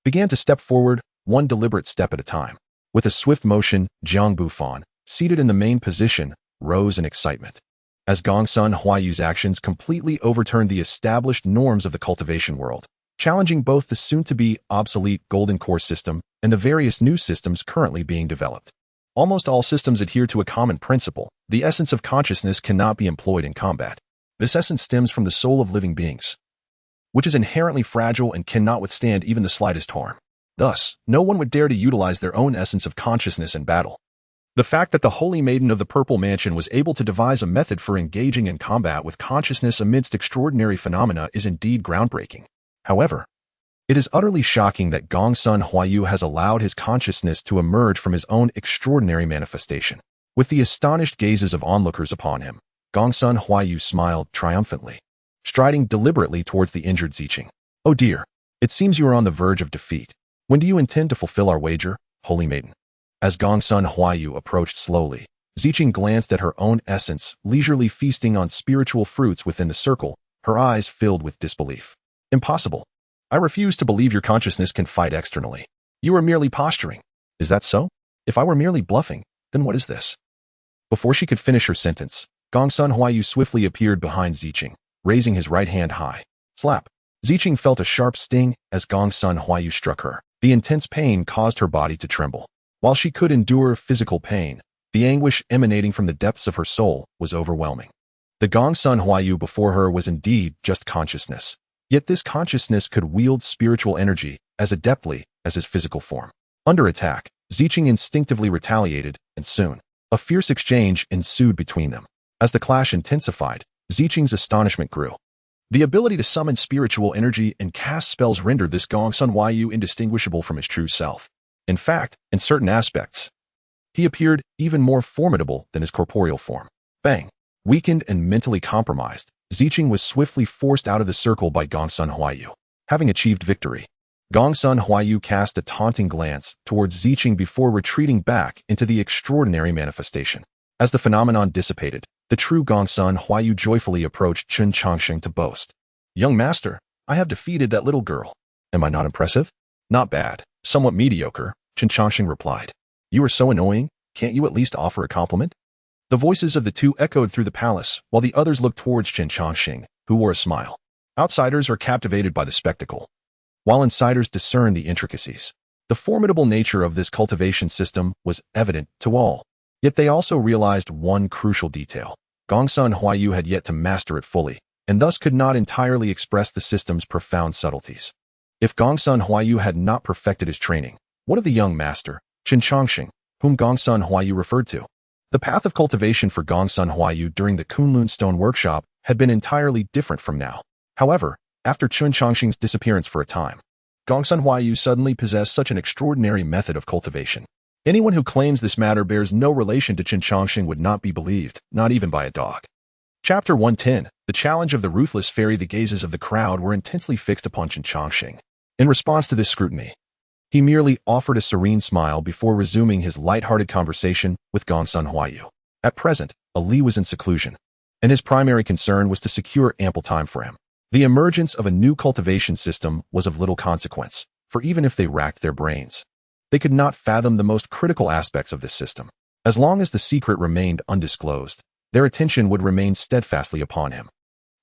began to step forward, one deliberate step at a time. With a swift motion, Jiang Bufan, seated in the main position, rose in excitement. As Gongsun Huayu's actions completely overturned the established norms of the cultivation world, challenging both the soon-to-be obsolete Golden Core system and the various new systems currently being developed. Almost all systems adhere to a common principle: the essence of consciousness cannot be employed in combat. This essence stems from the soul of living beings, which is inherently fragile and cannot withstand even the slightest harm. Thus, no one would dare to utilize their own essence of consciousness in battle. The fact that the Holy Maiden of the Purple Mansion was able to devise a method for engaging in combat with consciousness amidst extraordinary phenomena is indeed groundbreaking. However, it is utterly shocking that Gongsun Huayu has allowed his consciousness to emerge from his own extraordinary manifestation. With the astonished gazes of onlookers upon him, Gongsun Huayu smiled triumphantly, striding deliberately towards the injured Xianxia. "Oh dear, it seems you are on the verge of defeat. When do you intend to fulfill our wager, Holy Maiden?" As Gongsun Huayu approached slowly, Xianxia glanced at her own essence, leisurely feasting on spiritual fruits within the circle, her eyes filled with disbelief. "Impossible. I refuse to believe your consciousness can fight externally. You are merely posturing. Is that so? If I were merely bluffing, then what is this?" Before she could finish her sentence, Gongsun Huayu swiftly appeared behind Xianxia, raising his right hand high. Slap. Xianxia felt a sharp sting as Gongsun Huayu struck her. The intense pain caused her body to tremble. While she could endure physical pain, the anguish emanating from the depths of her soul was overwhelming. The Gongsun Huayu before her was indeed just consciousness. Yet this consciousness could wield spiritual energy as adeptly as his physical form. Under attack, Xianxia instinctively retaliated, and soon, a fierce exchange ensued between them. As the clash intensified, Xianxia's astonishment grew. The ability to summon spiritual energy and cast spells rendered this Gongsun Huayu indistinguishable from his true self. In fact, in certain aspects, he appeared even more formidable than his corporeal form. Bang! Weakened and mentally compromised, Xianxia was swiftly forced out of the circle by Gongsun Huayu. Having achieved victory, Gongsun Huayu cast a taunting glance towards Ziqing before retreating back into the extraordinary manifestation. As the phenomenon dissipated, the true Gongsun Huayu joyfully approached Chen Changsheng to boast. "Young master, I have defeated that little girl. Am I not impressive?" "Not bad. Somewhat mediocre," Chen Changsheng replied. "You are so annoying. Can't you at least offer a compliment?" The voices of the two echoed through the palace, while the others looked towards Chen Changsheng, who wore a smile. Outsiders are captivated by the spectacle, while insiders discern the intricacies. The formidable nature of this cultivation system was evident to all. Yet they also realized one crucial detail. Gongsun Huayu had yet to master it fully, and thus could not entirely express the system's profound subtleties. If Gongsun Huayu had not perfected his training, what of the young master, Chen Changsheng, whom Gongsun Huayu referred to? The path of cultivation for Gongsun Huayu during the Kunlun Stone workshop had been entirely different from now. However, after Chen Changsheng's disappearance for a time, Gongsun Huayu suddenly possessed such an extraordinary method of cultivation. Anyone who claims this matter bears no relation to Chen Changsheng would not be believed, not even by a dog. Chapter 110, The Challenge of the Ruthless Fairy. The gazes of the crowd were intensely fixed upon Chen Changsheng. In response to this scrutiny, he merely offered a serene smile before resuming his light-hearted conversation with Gongsun Huayu. At present, Ali was in seclusion, and his primary concern was to secure ample time for him. The emergence of a new cultivation system was of little consequence, for even if they racked their brains, they could not fathom the most critical aspects of this system. As long as the secret remained undisclosed, their attention would remain steadfastly upon him.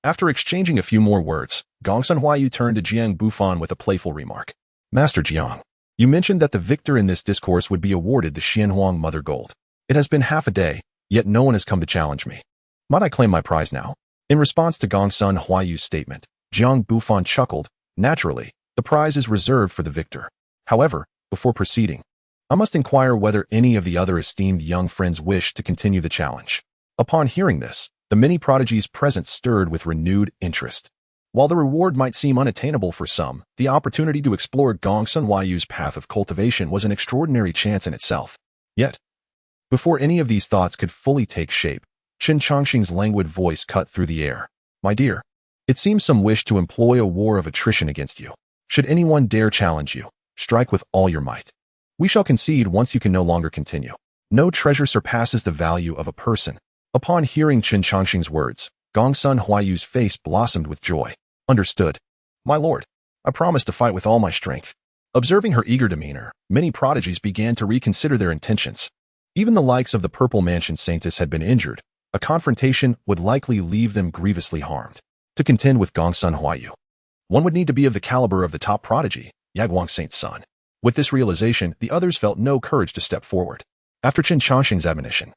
After exchanging a few more words, Gongsun Huayu turned to Jiang Bufan with a playful remark. "Master Jiang, you mentioned that the victor in this discourse would be awarded the Xianhuang Mother Gold. It has been half a day, yet no one has come to challenge me. Might I claim my prize now?" In response to Gongsun Huayu's statement, Jiang Bufan chuckled. "Naturally, the prize is reserved for the victor. However, before proceeding, I must inquire whether any of the other esteemed young friends wish to continue the challenge." Upon hearing this, the many prodigies present stirred with renewed interest. While the reward might seem unattainable for some, the opportunity to explore Gongsun Huayu's path of cultivation was an extraordinary chance in itself. Yet, before any of these thoughts could fully take shape, Chen Changsheng's languid voice cut through the air. "My dear, it seems some wish to employ a war of attrition against you. Should anyone dare challenge you, strike with all your might. We shall concede once you can no longer continue. No treasure surpasses the value of a person." Upon hearing Chen Changsheng's words, Gongsun Huayu's face blossomed with joy. "Understood. My lord, I promise to fight with all my strength." Observing her eager demeanor, many prodigies began to reconsider their intentions. Even the likes of the Purple Mansion Saintess had been injured. A confrontation would likely leave them grievously harmed. To contend with Gongsun Huayu, one would need to be of the caliber of the top prodigy, Yaguang Saint's son. With this realization, the others felt no courage to step forward. After Chen Changsheng's admonition,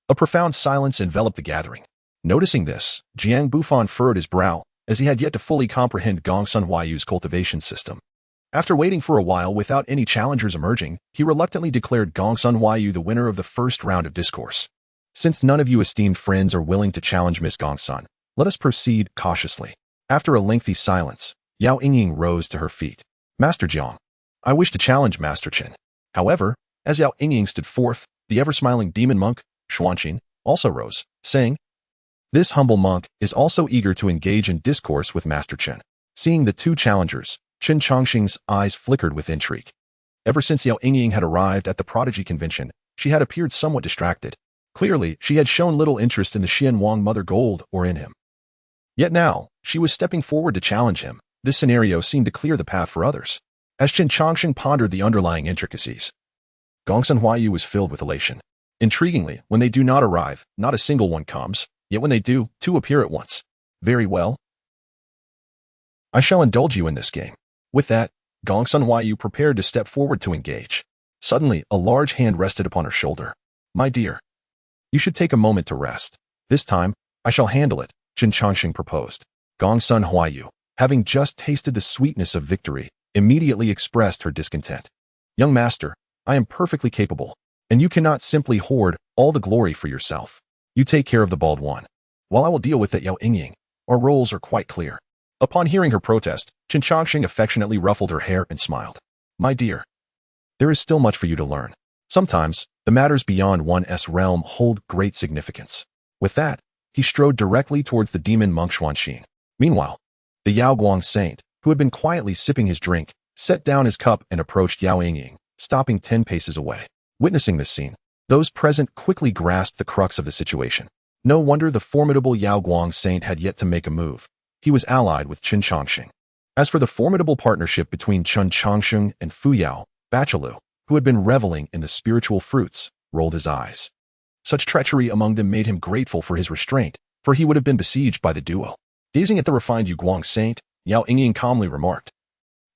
a profound silence enveloped the gathering. Noticing this, Jiang Bufan furrowed his brow, as he had yet to fully comprehend Gongsun Huayu's cultivation system. After waiting for a while without any challengers emerging, he reluctantly declared Gongsun Huayu the winner of the first round of discourse. "Since none of you esteemed friends are willing to challenge Miss Gongsun, let us proceed cautiously." After a lengthy silence, Yao Yingying rose to her feet. "Master Jiang, I wish to challenge Master Chen." However, as Yao Yingying stood forth, the ever-smiling demon monk, Xuanqin, also rose, saying, "This humble monk is also eager to engage in discourse with Master Chen." Seeing the two challengers, Chen Changsheng's eyes flickered with intrigue. Ever since Yao Yingying had arrived at the prodigy convention, she had appeared somewhat distracted. Clearly, she had shown little interest in the Xianhuang Mother Gold or in him. Yet now, she was stepping forward to challenge him. This scenario seemed to clear the path for others. As Chen Changsheng pondered the underlying intricacies, Gongsun Huayu was filled with elation. Intriguingly, when they do not arrive, not a single one comes, yet when they do, two appear at once. "Very well. I shall indulge you in this game." With that, Gongsun Huayu prepared to step forward to engage. Suddenly, a large hand rested upon her shoulder. "My dear, you should take a moment to rest. This time, I shall handle it," Chen Changsheng proposed. Gongsun Huayu, having just tasted the sweetness of victory, immediately expressed her discontent. "Young master, I am perfectly capable, and you cannot simply hoard all the glory for yourself. You take care of the bald one, while I will deal with that Yao Yingying. Our roles are quite clear." Upon hearing her protest, Chen Changsheng affectionately ruffled her hair and smiled. "My dear, there is still much for you to learn. Sometimes, the matters beyond one's realm hold great significance." With that, he strode directly towards the demon monk Xuanqin. Meanwhile, the Yaoguang saint, who had been quietly sipping his drink, set down his cup and approached Yao Yingying, stopping 10 paces away. Witnessing this scene, those present quickly grasped the crux of the situation. No wonder the formidable Yao Guang saint had yet to make a move. He was allied with Chen Changsheng. As for the formidable partnership between Chen Changsheng and Fu Yao, Bachalu, who had been reveling in the spiritual fruits, rolled his eyes. Such treachery among them made him grateful for his restraint, for he would have been besieged by the duo. Gazing at the refined Yu Guang saint, Yao Yingying calmly remarked,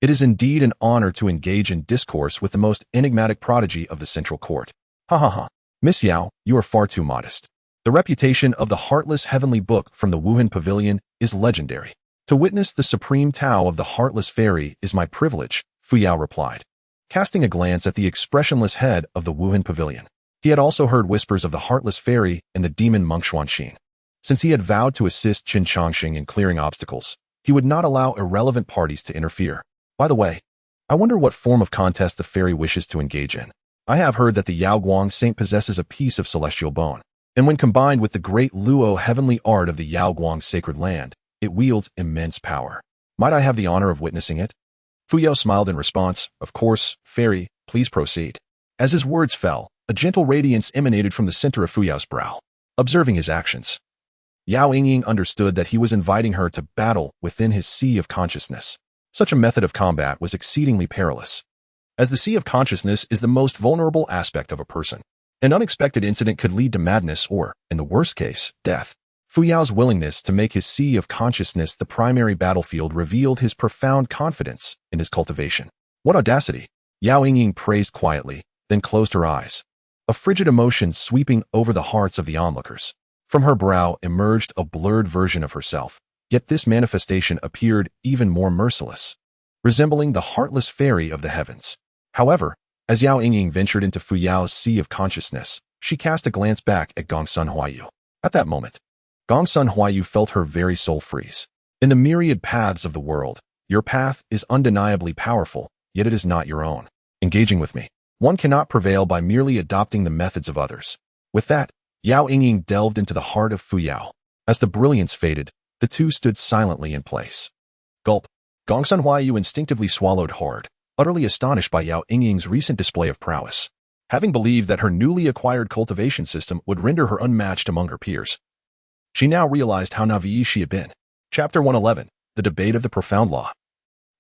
"It is indeed an honor to engage in discourse with the most enigmatic prodigy of the central court. Ha ha ha. Miss Yao, you are far too modest. The reputation of the heartless heavenly book from the Wuhan Pavilion is legendary. To witness the supreme Tao of the heartless fairy is my privilege," Fu Yao replied, casting a glance at the expressionless head of the Wuhan Pavilion. He had also heard whispers of the heartless fairy and the demon monk Xuanxin. Since he had vowed to assist Chen Changsheng in clearing obstacles, he would not allow irrelevant parties to interfere. By the way, I wonder what form of contest the fairy wishes to engage in. I have heard that the Yao Guang saint possesses a piece of celestial bone, and when combined with the great Luo heavenly art of the Yao Guang sacred land, it wields immense power. Might I have the honor of witnessing it? Fu Yao smiled in response. Of course, fairy, please proceed. As his words fell, a gentle radiance emanated from the center of Fu Yao's brow. Observing his actions, Yao Yingying understood that he was inviting her to battle within his sea of consciousness. Such a method of combat was exceedingly perilous, as the sea of consciousness is the most vulnerable aspect of a person. An unexpected incident could lead to madness or, in the worst case, death. Fu Yao's willingness to make his sea of consciousness the primary battlefield revealed his profound confidence in his cultivation. What audacity! Yao Yingying praised quietly, then closed her eyes, a frigid emotion sweeping over the hearts of the onlookers. From her brow emerged a blurred version of herself, yet this manifestation appeared even more merciless, resembling the heartless fairy of the heavens. However, as Yao Yingying ventured into Fu Yao's sea of consciousness, she cast a glance back at Gongsun Huayu. At that moment, Gongsun Huayu felt her very soul freeze. In the myriad paths of the world, your path is undeniably powerful, yet it is not your own. Engaging with me, one cannot prevail by merely adopting the methods of others. With that, Yao Yingying delved into the heart of Fu Yao. As the brilliance faded, the two stood silently in place. Gulp. Gongsun Huayu instinctively swallowed hard, utterly astonished by Yao Yingying's recent display of prowess. Having believed that her newly acquired cultivation system would render her unmatched among her peers, she now realized how naive she had been. Chapter 111, The Debate of the Profound Law.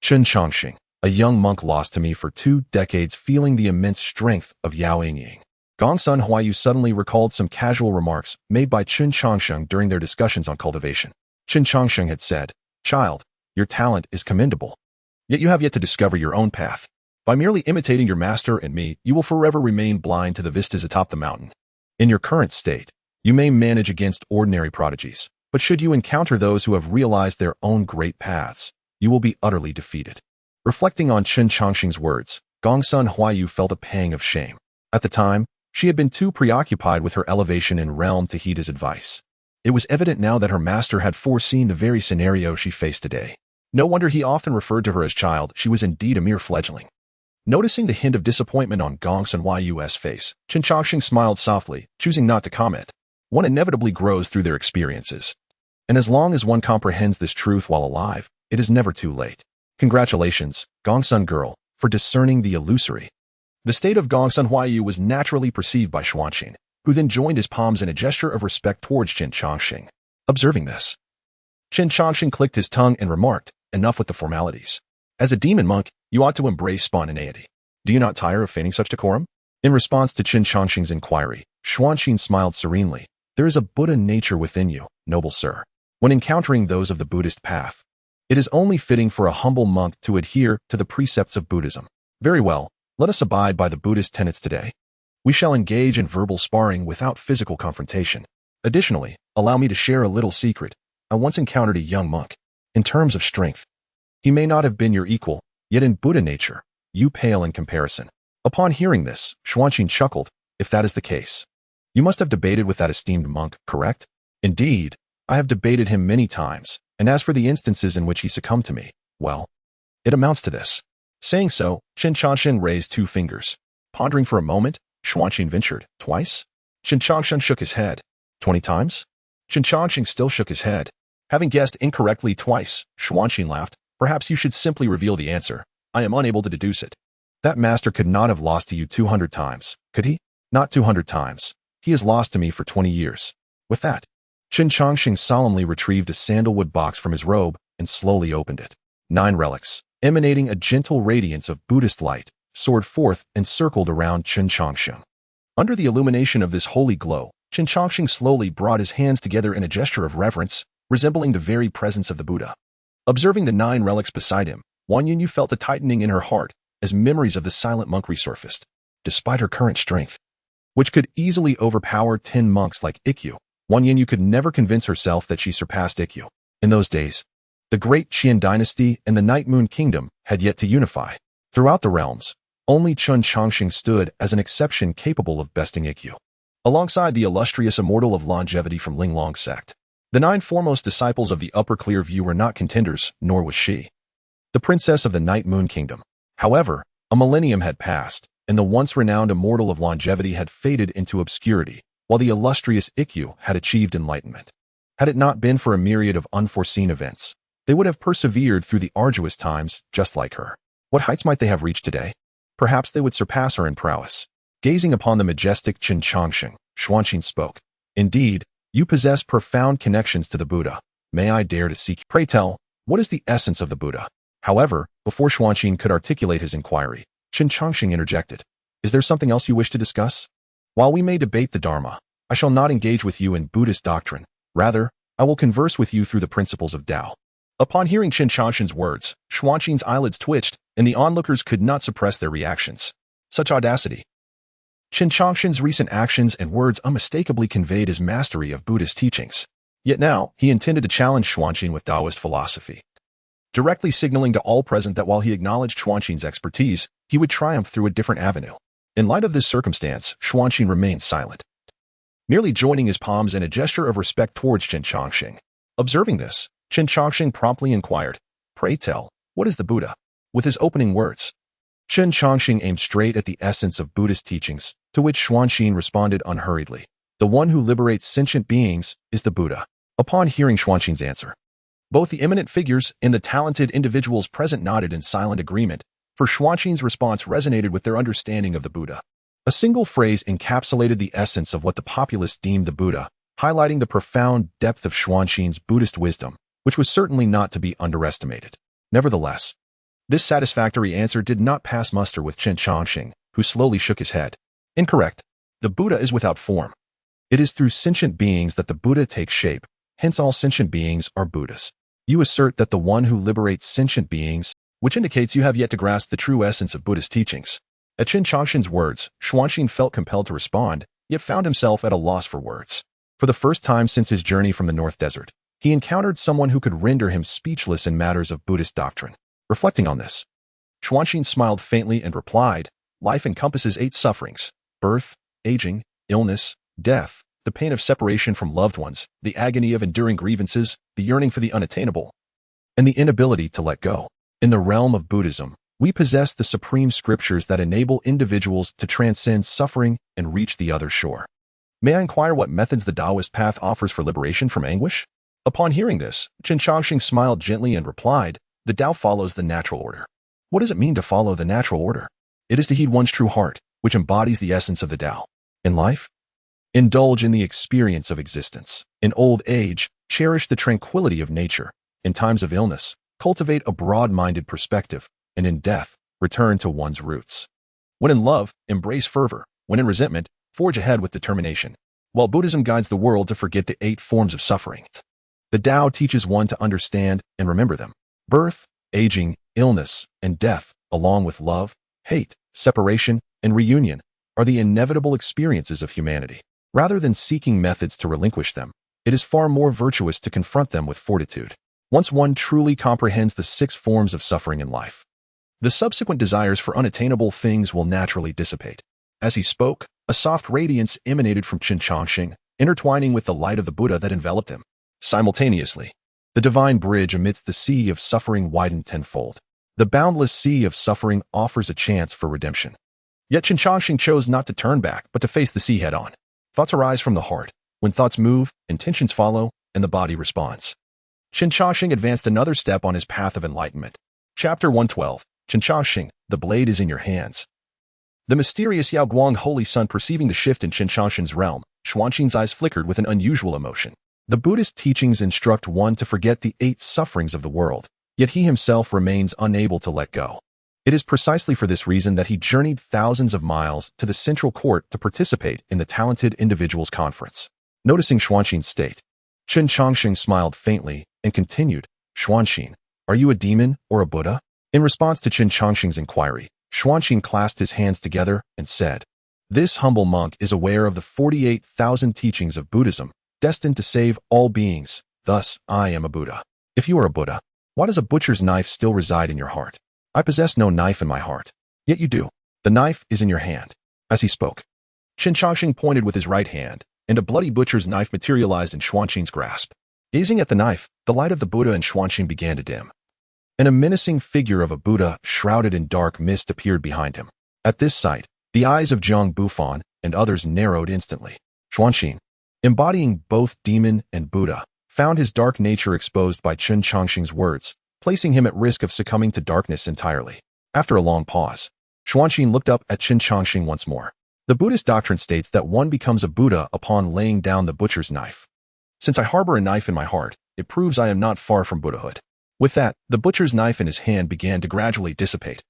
Chen Changsheng, a young monk lost to me for 2 decades, feeling the immense strength of Yao Yingying. Gongsun Huayu suddenly recalled some casual remarks made by Chen Changsheng during their discussions on cultivation. Chen Changsheng had said, "Child, your talent is commendable. Yet you have yet to discover your own path. By merely imitating your master and me, you will forever remain blind to the vistas atop the mountain. In your current state, you may manage against ordinary prodigies, but should you encounter those who have realized their own great paths, you will be utterly defeated." Reflecting on Chen Changsheng's words, Gongsun Huayu felt a pang of shame. At the time, she had been too preoccupied with her elevation in realm to heed his advice. It was evident now that her master had foreseen the very scenario she faced today. No wonder he often referred to her as child. She was indeed a mere fledgling. Noticing the hint of disappointment on Gongsun Huayu's face, Chen Changsheng smiled softly, choosing not to comment. One inevitably grows through their experiences. And as long as one comprehends this truth while alive, it is never too late. Congratulations, Gongsun girl, for discerning the illusory. The state of Gongsun Huayu was naturally perceived by Xuanxin, who then joined his palms in a gesture of respect towards Chen Changsheng. Observing this, Chen Changsheng clicked his tongue and remarked, "Enough with the formalities. As a demon monk, you ought to embrace spontaneity. Do you not tire of feigning such decorum?" In response to Chen Changsheng's inquiry, Xuanxin smiled serenely. "There is a Buddha nature within you, noble sir. When encountering those of the Buddhist path, it is only fitting for a humble monk to adhere to the precepts of Buddhism. Very well, let us abide by the Buddhist tenets today. We shall engage in verbal sparring without physical confrontation. Additionally, allow me to share a little secret. I once encountered a young monk. In terms of strength, he may not have been your equal, yet in Buddha nature, you pale in comparison." Upon hearing this, Xuanxin chuckled. "If that is the case, you must have debated with that esteemed monk, correct?" "Indeed, I have debated him many times, and as for the instances in which he succumbed to me, well, it amounts to this." Saying so, Chen Changsheng raised 2 fingers. Pondering for a moment, Xuanxin ventured, "Twice?" Chen Changsheng shook his head. 20 times? Chen Changsheng still shook his head. Having guessed incorrectly twice, Xuanxin laughed. Perhaps you should simply reveal the answer. I am unable to deduce it. That master could not have lost to you 200 times, could he? Not 200 times. He has lost to me for 20 years. With that, Chen Changsheng solemnly retrieved a sandalwood box from his robe and slowly opened it. 9 relics, emanating a gentle radiance of Buddhist light, soared forth and circled around Chen Changsheng. Under the illumination of this holy glow, Chen Changsheng slowly brought his hands together in a gesture of reverence, resembling the very presence of the Buddha. Observing the 9 relics beside him, Wang Yunyu felt a tightening in her heart as memories of the silent monk resurfaced. Despite her current strength, which could easily overpower 10 monks like Ikkyu, Wang Yunyu could never convince herself that she surpassed Ikkyu. In those days, the great Qian dynasty and the Night Moon Kingdom had yet to unify. Throughout the realms, only Chen Changsheng stood as an exception capable of besting Ikkyu. Alongside the illustrious immortal of longevity from Linglong sect, the 9 foremost disciples of the Upper Clear View were not contenders, nor was she, the princess of the Night Moon Kingdom. However, a millennium had passed, and the once renowned immortal of longevity had faded into obscurity, while the illustrious Ikkyu had achieved enlightenment. Had it not been for a myriad of unforeseen events, they would have persevered through the arduous times just like her. What heights might they have reached today? Perhaps they would surpass her in prowess. Gazing upon the majestic Chen Changsheng, Xuanqin spoke. Indeed, you possess profound connections to the Buddha. May I dare to seek? Pray tell, what is the essence of the Buddha? However, before Xuanqin could articulate his inquiry, Chen Changsheng interjected. Is there something else you wish to discuss? While we may debate the Dharma, I shall not engage with you in Buddhist doctrine. Rather, I will converse with you through the principles of Tao. Upon hearing Chen Changsheng's words, Xuanqin's eyelids twitched, and the onlookers could not suppress their reactions. Such audacity! Chen Changsheng's recent actions and words unmistakably conveyed his mastery of Buddhist teachings. Yet now, he intended to challenge Xuanqin with Taoist philosophy, directly signaling to all present that while he acknowledged Xuanqin's expertise, he would triumph through a different avenue. In light of this circumstance, Xuanqin remained silent, merely joining his palms in a gesture of respect towards Chen Changsheng. Observing this, Chen Changsheng promptly inquired, Pray tell, what is the Buddha? With his opening words, Chen Changsheng aimed straight at the essence of Buddhist teachings, to which Xuanqin responded unhurriedly. The one who liberates sentient beings is the Buddha. Upon hearing Xuanqin's answer, both the eminent figures and the talented individuals present nodded in silent agreement, for Xuanqin's response resonated with their understanding of the Buddha. A single phrase encapsulated the essence of what the populace deemed the Buddha, highlighting the profound depth of Xuanqin's Buddhist wisdom, which was certainly not to be underestimated. Nevertheless, this satisfactory answer did not pass muster with Chen Changsheng, who slowly shook his head. Incorrect. The Buddha is without form. It is through sentient beings that the Buddha takes shape, hence all sentient beings are Buddhas. You assert that the one who liberates sentient beings, which indicates you have yet to grasp the true essence of Buddhist teachings. At Chen Changsheng's words, Xuanqin felt compelled to respond, yet found himself at a loss for words. For the first time since his journey from the North Desert, he encountered someone who could render him speechless in matters of Buddhist doctrine. Reflecting on this, Xuanqin smiled faintly and replied, Life encompasses 8 sufferings: birth, aging, illness, death, the pain of separation from loved ones, the agony of enduring grievances, the yearning for the unattainable, and the inability to let go. In the realm of Buddhism, we possess the supreme scriptures that enable individuals to transcend suffering and reach the other shore. May I inquire what methods the Taoist path offers for liberation from anguish? Upon hearing this, Chen Changsheng smiled gently and replied, The Tao follows the natural order. What does it mean to follow the natural order? It is to heed one's true heart, which embodies the essence of the Tao. In life, indulge in the experience of existence. In old age, cherish the tranquility of nature. In times of illness, cultivate a broad-minded perspective. And in death, return to one's roots. When in love, embrace fervor. When in resentment, forge ahead with determination. While Buddhism guides the world to forget the 8 forms of suffering, the Tao teaches one to understand and remember them. Birth, aging, illness, and death, along with love, hate, separation, and reunion, are the inevitable experiences of humanity. Rather than seeking methods to relinquish them, it is far more virtuous to confront them with fortitude. Once one truly comprehends the 6 forms of suffering in life, the subsequent desires for unattainable things will naturally dissipate. As he spoke, a soft radiance emanated from Chen Changsheng, intertwining with the light of the Buddha that enveloped him. Simultaneously, the divine bridge amidst the sea of suffering widened tenfold. The boundless sea of suffering offers a chance for redemption. Yet Chen Changsheng chose not to turn back, but to face the sea head-on. Thoughts arise from the heart. When thoughts move, intentions follow, and the body responds. Chen Changsheng advanced another step on his path of enlightenment. Chapter 112. Chen Changsheng, the blade is in your hands. The mysterious Yao Guang Holy Sun, perceiving the shift in Chen Changsheng's realm, Xuanqin's eyes flickered with an unusual emotion. The Buddhist teachings instruct one to forget the 8 sufferings of the world, yet he himself remains unable to let go. It is precisely for this reason that he journeyed thousands of miles to the central court to participate in the Talented Individuals Conference. Noticing Xuanqin's state, Chen Changsheng smiled faintly and continued, Xuanqin, are you a demon or a Buddha? In response to Chen Changsheng's inquiry, Xuanqin clasped his hands together and said, this humble monk is aware of the 48,000 teachings of Buddhism, destined to save all beings. Thus, I am a Buddha. If you are a Buddha, why does a butcher's knife still reside in your heart? I possess no knife in my heart. Yet you do. The knife is in your hand. As he spoke, Chen Changsheng pointed with his right hand, and a bloody butcher's knife materialized in Xuanqin's grasp. Gazing at the knife, the light of the Buddha in Xuanqin began to dim, and a menacing figure of a Buddha shrouded in dark mist appeared behind him. At this sight, the eyes of Zhang Bufan and others narrowed instantly. Xuanqin, embodying both demon and Buddha, found his dark nature exposed by Chen Changsheng's words, placing him at risk of succumbing to darkness entirely. After a long pause, Xuanqin looked up at Chen Changsheng once more. The Buddhist doctrine states that one becomes a Buddha upon laying down the butcher's knife. Since I harbor a knife in my heart, it proves I am not far from Buddhahood. With that, the butcher's knife in his hand began to gradually dissipate,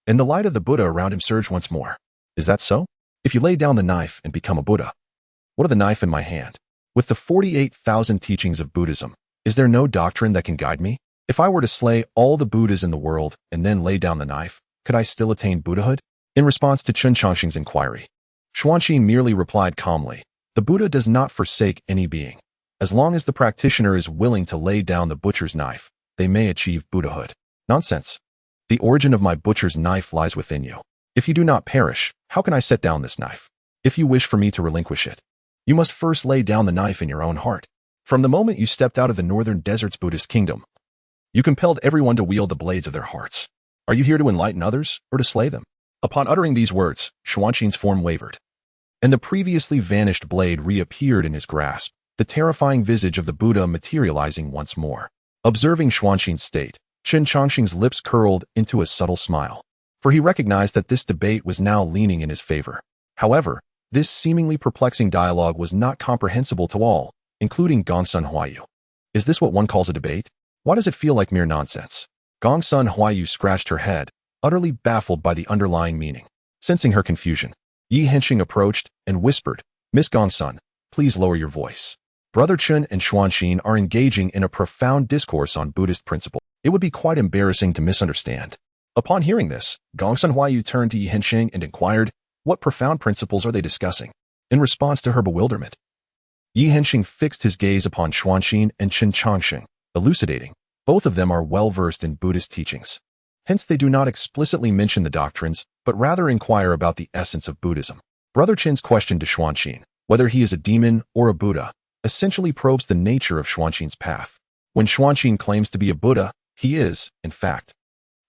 and the light of the Buddha around him surged once more. Is that so? If you lay down the knife and become a Buddha, what of the knife in my hand? With the 48,000 teachings of Buddhism, is there no doctrine that can guide me? If I were to slay all the Buddhas in the world and then lay down the knife, could I still attain Buddhahood? In response to Chen Changsheng's inquiry, Xuanqin merely replied calmly, the Buddha does not forsake any being. As long as the practitioner is willing to lay down the butcher's knife, they may achieve Buddhahood. Nonsense. The origin of my butcher's knife lies within you. If you do not perish, how can I set down this knife? If you wish for me to relinquish it, you must first lay down the knife in your own heart. From the moment you stepped out of the northern desert's Buddhist kingdom, you compelled everyone to wield the blades of their hearts. Are you here to enlighten others or to slay them? Upon uttering these words, Xuanqin's form wavered, and the previously vanished blade reappeared in his grasp, the terrifying visage of the Buddha materializing once more. Observing Xuanqin's state, Chen Changsheng's lips curled into a subtle smile, for he recognized that this debate was now leaning in his favor. However, this seemingly perplexing dialogue was not comprehensible to all, including Gongsun Huayu. Is this what one calls a debate? Why does it feel like mere nonsense? Gongsun Huayu scratched her head, utterly baffled by the underlying meaning. Sensing her confusion, Yi Hensheng approached and whispered, Miss Gongsun, please lower your voice. Brother Chen and Xuanqin are engaging in a profound discourse on Buddhist principles. It would be quite embarrassing to misunderstand. Upon hearing this, Gongsun Huayu turned to Yi Hensheng and inquired, what profound principles are they discussing? In response to her bewilderment, Yi Hensheng fixed his gaze upon Xuanqin and Chen Changsheng, elucidating, both of them are well-versed in Buddhist teachings. Hence they do not explicitly mention the doctrines, but rather inquire about the essence of Buddhism. Brother Chen's question to Xuanqin, whether he is a demon or a Buddha, essentially probes the nature of Xuanqin's path. When Xuanqin claims to be a Buddha, he is, in fact,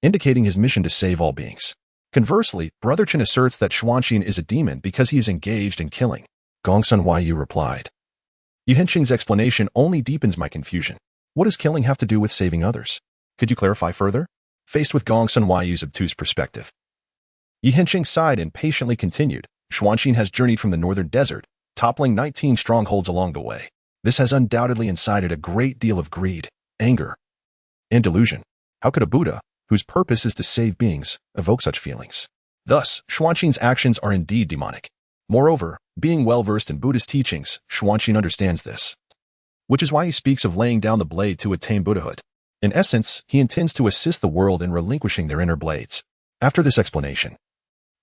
indicating his mission to save all beings. Conversely, Brother Chen asserts that Xuanqin is a demon because he is engaged in killing. Gongsun Huayu replied, Yi Hensheng's explanation only deepens my confusion. What does killing have to do with saving others? Could you clarify further? Faced with Gongsun Huayu's obtuse perspective, Yi Hensheng sighed and patiently continued, Xuanqin has journeyed from the northern desert, toppling 19 strongholds along the way. This has undoubtedly incited a great deal of greed, anger, and delusion. How could a Buddha, whose purpose is to save beings, evoke such feelings? Thus, Xuanqin's actions are indeed demonic. Moreover, being well-versed in Buddhist teachings, Xuanqin understands this, which is why he speaks of laying down the blade to attain Buddhahood. In essence, he intends to assist the world in relinquishing their inner blades. After this explanation,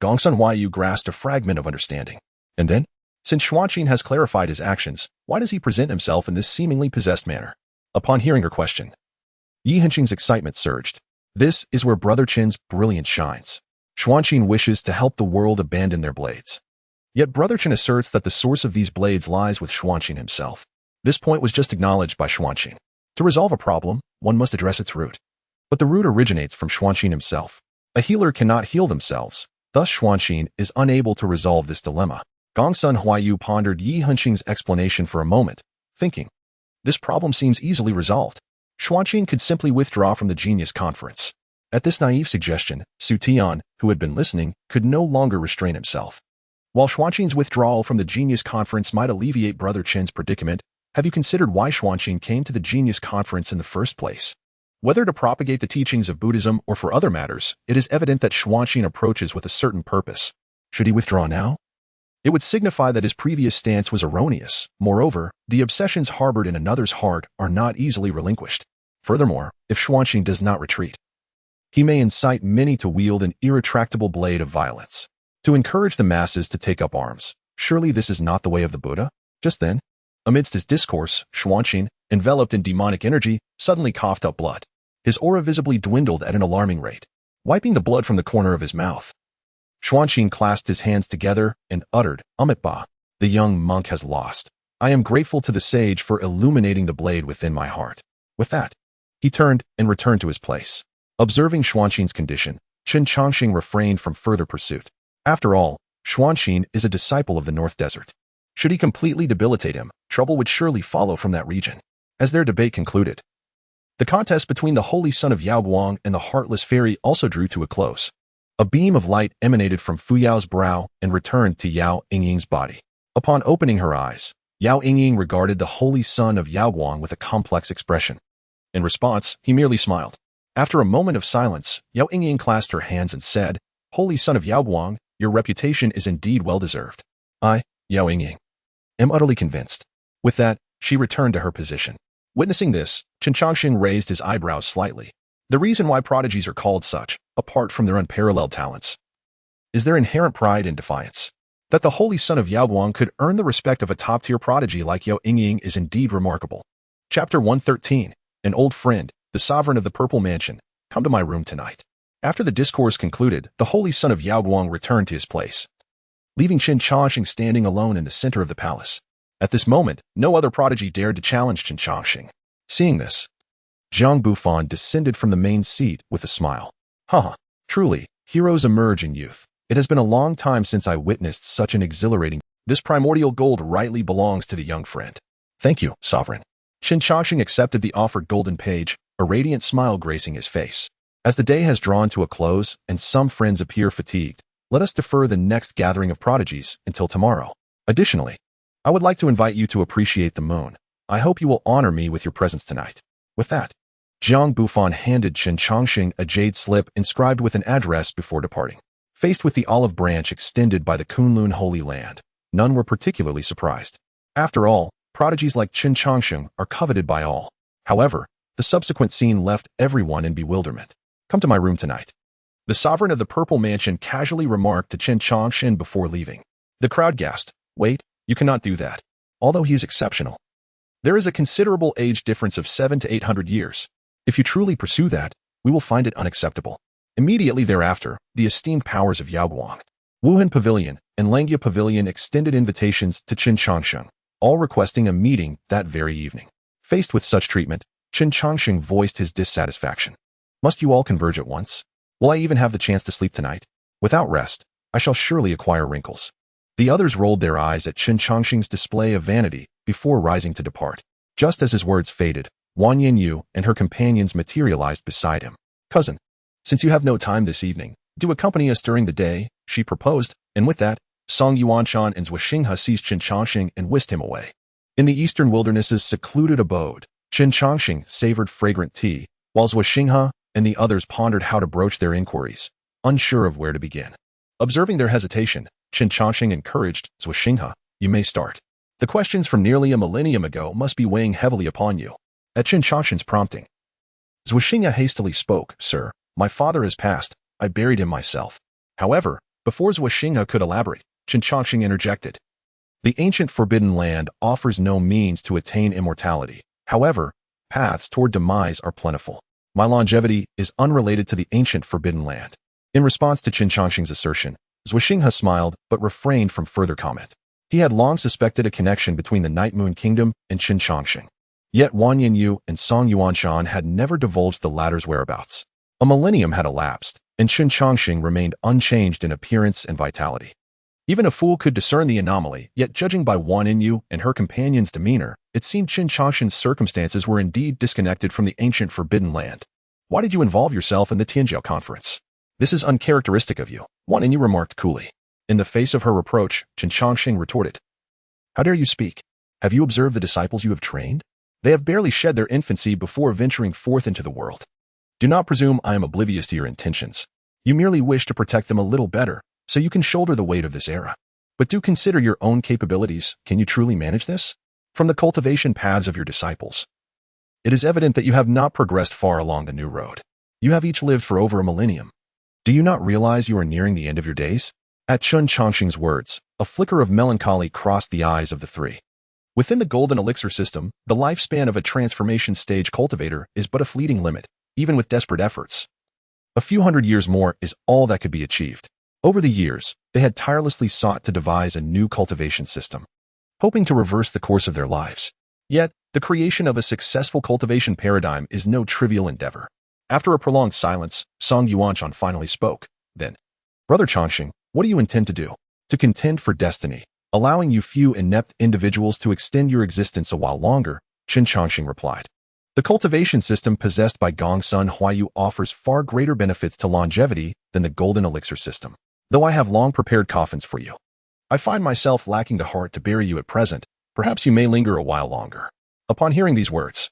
Gongsun Huayu grasped a fragment of understanding. And then, since Xuanqin has clarified his actions, why does he present himself in this seemingly possessed manner? Upon hearing her question, Yi Hensheng's excitement surged. This is where Brother Chen's brilliance shines. Xuanqin wishes to help the world abandon their blades. Yet Brother Chen asserts that the source of these blades lies with Xuanqin himself. This point was just acknowledged by Xuanqin. To resolve a problem, one must address its root. But the root originates from Xuanqin himself. A healer cannot heal themselves. Thus Xuanqin is unable to resolve this dilemma. Gongsun Huayu pondered Yi Hensheng's explanation for a moment, thinking, this problem seems easily resolved. Xuanqing could simply withdraw from the Genius Conference. At this naive suggestion, Su Tian, who had been listening, could no longer restrain himself. While Xuanqing's withdrawal from the Genius Conference might alleviate Brother Chen's predicament, have you considered why Xuanqing came to the Genius Conference in the first place? Whether to propagate the teachings of Buddhism or for other matters, it is evident that Xuanqing approaches with a certain purpose. Should he withdraw now? It would signify that his previous stance was erroneous. Moreover, the obsessions harbored in another's heart are not easily relinquished. Furthermore, if Xuanqing does not retreat, he may incite many to wield an irretractable blade of violence, to encourage the masses to take up arms. Surely this is not the way of the Buddha? Just then, amidst his discourse, Xuanqing, enveloped in demonic energy, suddenly coughed up blood. His aura visibly dwindled at an alarming rate, wiping the blood from the corner of his mouth. Xuanqing clasped his hands together and uttered, "Amitabha, the young monk has lost. I am grateful to the sage for illuminating the blade within my heart." With that, he turned and returned to his place. Observing Xuanqing's condition, Chen Changsheng refrained from further pursuit. After all, Xuanqing is a disciple of the North Desert. Should he completely debilitate him, trouble would surely follow from that region. As their debate concluded, the contest between the holy son of Yaoguang and the heartless fairy also drew to a close. A beam of light emanated from Fu Yao's brow and returned to Yao Yingying's body. Upon opening her eyes, Yao Yingying regarded the holy son of Yaoguang with a complex expression. In response, he merely smiled. After a moment of silence, Yao Yingying clasped her hands and said, "Holy son of Yaoguang, your reputation is indeed well-deserved. I, Yao Yingying, am utterly convinced." With that, she returned to her position. Witnessing this, Chen Changsheng raised his eyebrows slightly. The reason why prodigies are called such, apart from their unparalleled talents, is their inherent pride and defiance. That the holy son of Yaoguang could earn the respect of a top-tier prodigy like Yao Yingying is indeed remarkable. Chapter 113. An old friend, the sovereign of the Purple Mansion, come to my room tonight. After the discourse concluded, the holy son of Yaoguang returned to his place, leaving Chen Changsheng standing alone in the center of the palace. At this moment, no other prodigy dared to challenge Chen Changsheng. Seeing this, Zhang Bufan descended from the main seat with a smile. Haha, truly, heroes emerge in youth. It has been a long time since I witnessed such an exhilarating. This primordial gold rightly belongs to the young friend. Thank you, sovereign. Chen Changsheng accepted the offered golden page, a radiant smile gracing his face. As the day has drawn to a close and some friends appear fatigued, let us defer the next gathering of prodigies until tomorrow. Additionally, I would like to invite you to appreciate the moon. I hope you will honor me with your presence tonight. With that, Zhang Bufan handed Chen Changsheng a jade slip inscribed with an address before departing. Faced with the olive branch extended by the Kunlun Holy Land, none were particularly surprised. After all, prodigies like Chen Changsheng are coveted by all. However, the subsequent scene left everyone in bewilderment. Come to my room tonight. The sovereign of the Purple Mansion casually remarked to Chen Changsheng before leaving. The crowd gasped. Wait, you cannot do that. Although he is exceptional, there is a considerable age difference of 700 to 800 years. If you truly pursue that, we will find it unacceptable. Immediately thereafter, the esteemed powers of Yaoguang, Wuhan Pavilion, and Langia Pavilion extended invitations to Chen Changsheng, all requesting a meeting that very evening. Faced with such treatment, Chen Changsheng voiced his dissatisfaction. Must you all converge at once? Will I even have the chance to sleep tonight? Without rest, I shall surely acquire wrinkles. The others rolled their eyes at Chen Changsheng's display of vanity before rising to depart. Just as his words faded, Wan Yanyu and her companions materialized beside him. Cousin, since you have no time this evening, do accompany us during the day, she proposed, and with that, Song Yuanshan and Zhuoxinghe seized Chen Changsheng and whisked him away. In the eastern wilderness's secluded abode, Chen Changsheng savored fragrant tea, while Zhuoxinghe and the others pondered how to broach their inquiries, unsure of where to begin. Observing their hesitation, Chen Changsheng encouraged Zhuoxinghe, "You may start. The questions from nearly a millennium ago must be weighing heavily upon you." At Chen Changsheng's prompting, Zhuoxinghe hastily spoke, "Sir, my father has passed. I buried him myself." However, before Zhuoxinghe could elaborate, Chen Changsheng interjected. The ancient Forbidden Land offers no means to attain immortality. However, paths toward demise are plentiful. My longevity is unrelated to the ancient Forbidden Land. In response to Chen Changsheng's assertion, Zhuoxinghe smiled but refrained from further comment. He had long suspected a connection between the Night Moon Kingdom and Chen Changsheng. Yet Wan Yanyu and Song Yuanshan had never divulged the latter's whereabouts. A millennium had elapsed, and Chen Changsheng remained unchanged in appearance and vitality. Even a fool could discern the anomaly, yet judging by Wan Yu and her companion's demeanor, it seemed Chen Changsheng's circumstances were indeed disconnected from the ancient forbidden land. Why did you involve yourself in the Tianjiao conference? This is uncharacteristic of you, Wan Yu remarked coolly. In the face of her reproach, Chen Changsheng retorted. How dare you speak? Have you observed the disciples you have trained? They have barely shed their infancy before venturing forth into the world. Do not presume I am oblivious to your intentions. You merely wish to protect them a little better, so you can shoulder the weight of this era. But do consider your own capabilities. Can you truly manage this? From the cultivation paths of your disciples, it is evident that you have not progressed far along the new road. You have each lived for over a millennium. Do you not realize you are nearing the end of your days? At Chen Changsheng's words, a flicker of melancholy crossed the eyes of the three. Within the golden elixir system, the lifespan of a transformation stage cultivator is but a fleeting limit, even with desperate efforts. A few hundred years more is all that could be achieved. Over the years, they had tirelessly sought to devise a new cultivation system, hoping to reverse the course of their lives. Yet, the creation of a successful cultivation paradigm is no trivial endeavor. After a prolonged silence, Song Yuanshan finally spoke. Then, Brother Changsheng, what do you intend to do? To contend for destiny, allowing you few inept individuals to extend your existence a while longer, Chen Changsheng replied. The cultivation system possessed by Gongsun Huayu offers far greater benefits to longevity than the golden elixir system. Though I have long prepared coffins for you, I find myself lacking the heart to bury you at present. Perhaps you may linger a while longer. Upon hearing these words,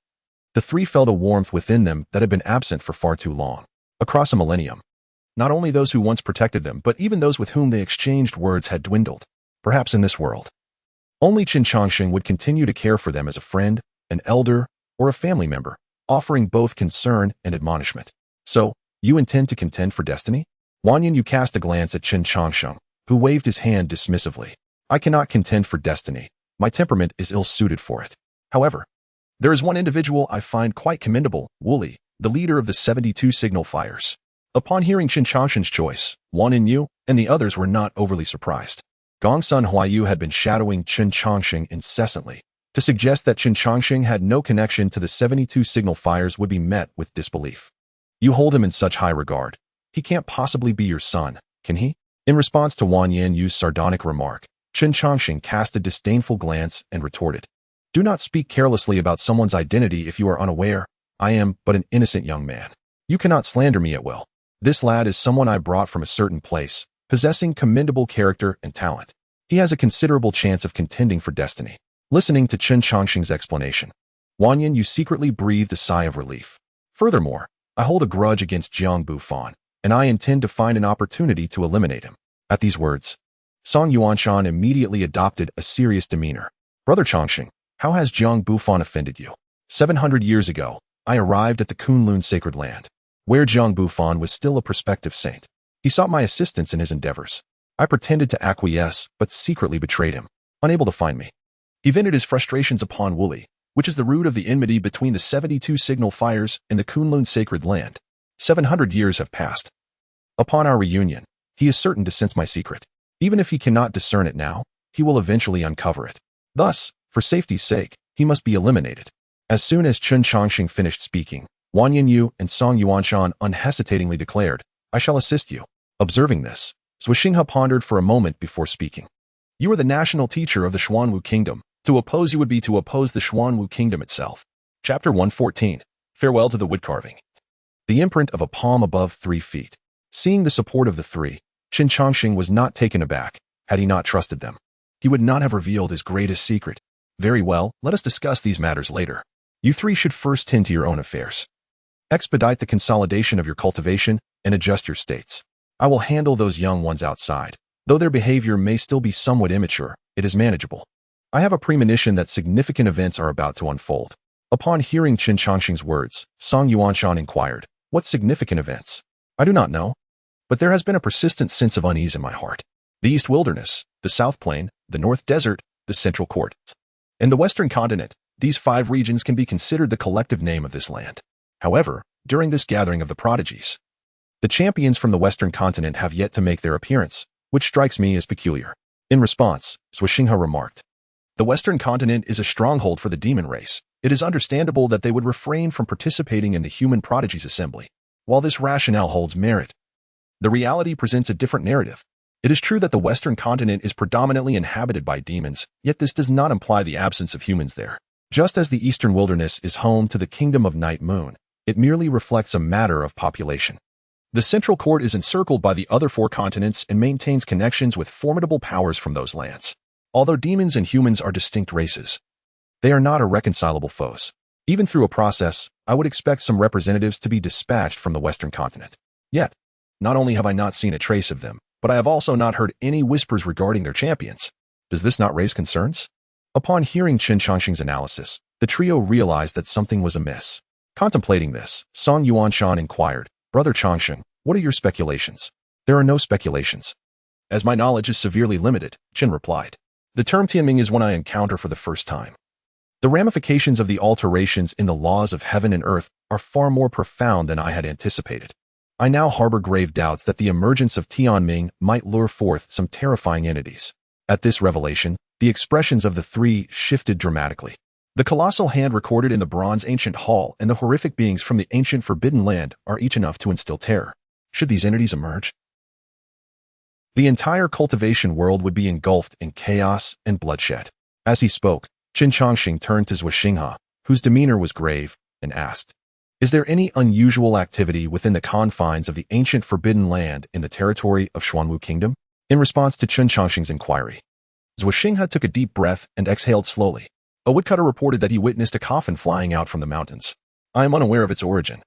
the three felt a warmth within them that had been absent for far too long. Across a millennium, not only those who once protected them, but even those with whom they exchanged words had dwindled. Perhaps in this world, only Chen Changsheng would continue to care for them as a friend, an elder, or a family member, offering both concern and admonishment. So, you intend to contend for destiny? Wan Yu cast a glance at Chen Changsheng, who waved his hand dismissively. I cannot contend for destiny. My temperament is ill-suited for it. However, there is one individual I find quite commendable, Wooly, the leader of the 72 signal fires. Upon hearing Chen Changsheng's choice, Wan Yu and the others were not overly surprised. Gongsun Huayu had been shadowing Chen Changsheng incessantly. To suggest that Chen Changsheng had no connection to the 72 signal fires would be met with disbelief. You hold him in such high regard. He can't possibly be your son, can he? In response to Wan Yu's sardonic remark, Chen Changsheng cast a disdainful glance and retorted. Do not speak carelessly about someone's identity if you are unaware. I am but an innocent young man. You cannot slander me at will. This lad is someone I brought from a certain place, possessing commendable character and talent. He has a considerable chance of contending for destiny. Listening to Chen Changsheng's explanation, Wan Yu secretly breathed a sigh of relief. Furthermore, I hold a grudge against Jiang Bufan, and I intend to find an opportunity to eliminate him. At these words, Song Yuanshan immediately adopted a serious demeanor. Brother Changsheng, how has Jiang Bufan offended you? 700 years ago, I arrived at the Kunlun sacred land, where Jiang Bufan was still a prospective saint. He sought my assistance in his endeavors. I pretended to acquiesce, but secretly betrayed him. Unable to find me, he vented his frustrations upon Wooly, which is the root of the enmity between the 72 signal fires and the Kunlun sacred land. 700 years have passed. Upon our reunion, he is certain to sense my secret. Even if he cannot discern it now, he will eventually uncover it. Thus, for safety's sake, he must be eliminated. As soon as Chen Changsheng finished speaking, Wan Yu and Song Yuanshan unhesitatingly declared, I shall assist you. Observing this, Zhuxinghe pondered for a moment before speaking. You are the national teacher of the Xuanwu kingdom. To oppose you would be to oppose the Xuanwu kingdom itself. Chapter 114. Farewell to the woodcarving. The imprint of a palm above 3 feet. Seeing the support of the three, Chen Changsheng was not taken aback. Had he not trusted them, he would not have revealed his greatest secret. Very well, let us discuss these matters later. You three should first tend to your own affairs. Expedite the consolidation of your cultivation and adjust your states. I will handle those young ones outside. Though their behavior may still be somewhat immature, it is manageable. I have a premonition that significant events are about to unfold. Upon hearing Chen Changsheng's words, Song Yuanshan inquired, what significant events? I do not know, but there has been a persistent sense of unease in my heart. The East Wilderness, the South Plain, the North Desert, the Central Court, and the Western Continent, these 5 regions can be considered the collective name of this land. However, during this gathering of the prodigies, the champions from the Western Continent have yet to make their appearance, which strikes me as peculiar. In response, Zhuxinghe remarked, the Western Continent is a stronghold for the demon race. It is understandable that they would refrain from participating in the human prodigies assembly. While this rationale holds merit, the reality presents a different narrative. It is true that the Western continent is predominantly inhabited by demons, yet this does not imply the absence of humans there. Just as the Eastern Wilderness is home to the Kingdom of Night Moon, it merely reflects a matter of population. The Central Court is encircled by the other 4 continents and maintains connections with formidable powers from those lands. Although demons and humans are distinct races, they are not irreconcilable foes. Even through a process, I would expect some representatives to be dispatched from the Western continent. Yet, not only have I not seen a trace of them, but I have also not heard any whispers regarding their champions. Does this not raise concerns? Upon hearing Chen Changsheng's analysis, the trio realized that something was amiss. Contemplating this, Song Yuanshan inquired, "Brother Changsheng, what are your speculations?" "There are no speculations. As my knowledge is severely limited," Chen replied. "The term Tianming is one I encounter for the first time. The ramifications of the alterations in the laws of heaven and earth are far more profound than I had anticipated. I now harbor grave doubts that the emergence of Tianming might lure forth some terrifying entities." At this revelation, the expressions of the 3 shifted dramatically. The colossal hand recorded in the Bronze Ancient Hall and the horrific beings from the ancient Forbidden Land are each enough to instill terror. Should these entities emerge, the entire cultivation world would be engulfed in chaos and bloodshed. As he spoke, Chen Changsheng turned to Xianxia, whose demeanor was grave, and asked, "Is there any unusual activity within the confines of the ancient Forbidden Land in the territory of Xuanwu Kingdom?" In response to Chen Changsheng's inquiry, Xianxia took a deep breath and exhaled slowly. A woodcutter reported that he witnessed a coffin flying out from the mountains. I am unaware of its origin,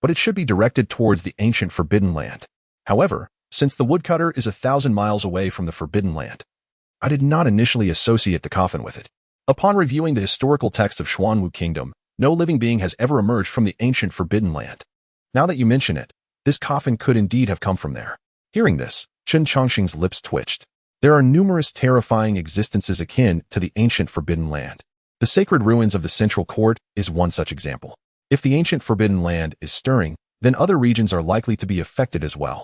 but it should be directed towards the ancient Forbidden Land. However, since the woodcutter is 1,000 miles away from the Forbidden Land, I did not initially associate the coffin with it. Upon reviewing the historical text of Xuanwu Kingdom, no living being has ever emerged from the ancient Forbidden Land. Now that you mention it, this coffin could indeed have come from there. Hearing this, Chen Changsheng's lips twitched. There are numerous terrifying existences akin to the ancient Forbidden Land. The sacred ruins of the Central Court is one such example. If the ancient Forbidden Land is stirring, then other regions are likely to be affected as well.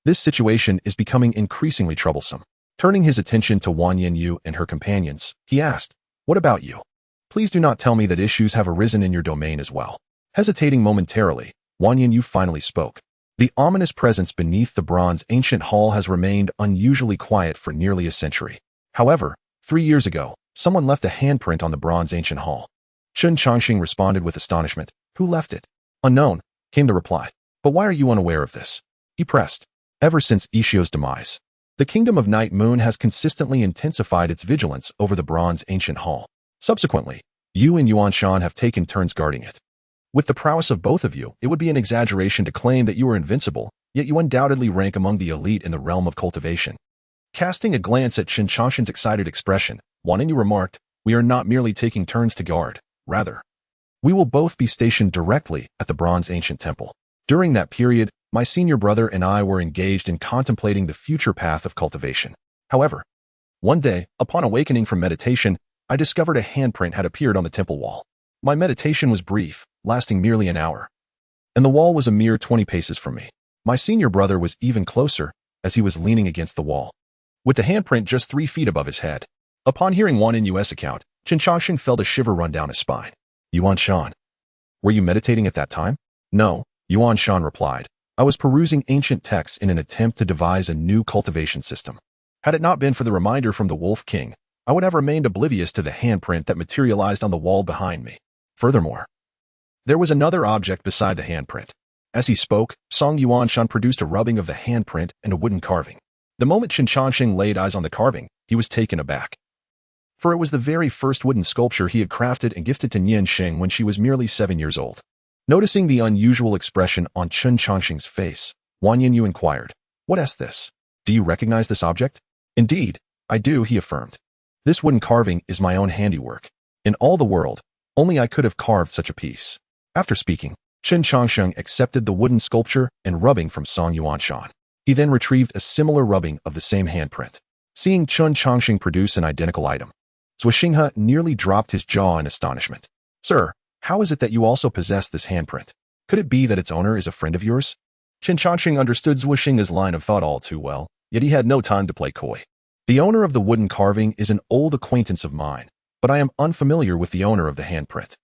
This situation is becoming increasingly troublesome. Turning his attention to Wan Yanyu and her companions, he asked, "What about you? Please do not tell me that issues have arisen in your domain as well." Hesitating momentarily, Wan Yanyu finally spoke. The ominous presence beneath the Bronze Ancient Hall has remained unusually quiet for nearly a century. However, 3 years ago, someone left a handprint on the Bronze Ancient Hall. Chen Changsheng responded with astonishment. "Who left it?" "Unknown," came the reply. "But why are you unaware of this?" he pressed. "Ever since Ishio's demise, the Kingdom of Night Moon has consistently intensified its vigilance over the Bronze Ancient Hall. Subsequently, you and Yuanshan have taken turns guarding it. With the prowess of both of you, it would be an exaggeration to claim that you are invincible, yet you undoubtedly rank among the elite in the realm of cultivation." Casting a glance at Chen Changsheng's excited expression, Wan Yanyu remarked, "We are not merely taking turns to guard. Rather, we will both be stationed directly at the Bronze Ancient Temple. During that period, my senior brother and I were engaged in contemplating the future path of cultivation. However, one day, upon awakening from meditation, I discovered a handprint had appeared on the temple wall. My meditation was brief, lasting merely an hour, and the wall was a mere 20 paces from me. My senior brother was even closer, as he was leaning against the wall, with the handprint just 3 feet above his head." Upon hearing Wan Yanyu's account, Chen Changsheng felt a shiver run down his spine. "Yuanshan, were you meditating at that time?" "No," Yuanshan replied. "I was perusing ancient texts in an attempt to devise a new cultivation system. Had it not been for the reminder from the Wolf King, I would have remained oblivious to the handprint that materialized on the wall behind me. Furthermore, there was another object beside the handprint." As he spoke, Song Yuanshan produced a rubbing of the handprint and a wooden carving. The moment Chen Changsheng laid eyes on the carving, he was taken aback. For it was the very first wooden sculpture he had crafted and gifted to Nian Sheng when she was merely 7 years old. Noticing the unusual expression on Chen Changsheng's face, Wan Yanyu inquired, "What is this? Do you recognize this object?" "Indeed, I do," he affirmed. "This wooden carving is my own handiwork. In all the world, only I could have carved such a piece." After speaking, Chen Changsheng accepted the wooden sculpture and rubbing from Song Yuanshan. He then retrieved a similar rubbing of the same handprint. Seeing Chen Changsheng produce an identical item, Xianxia nearly dropped his jaw in astonishment. "Sir, how is it that you also possess this handprint? Could it be that its owner is a friend of yours?" Chen Changsheng understood Xianxia's line of thought all too well, yet he had no time to play coy. "The owner of the wooden carving is an old acquaintance of mine, but I am unfamiliar with the owner of the handprint.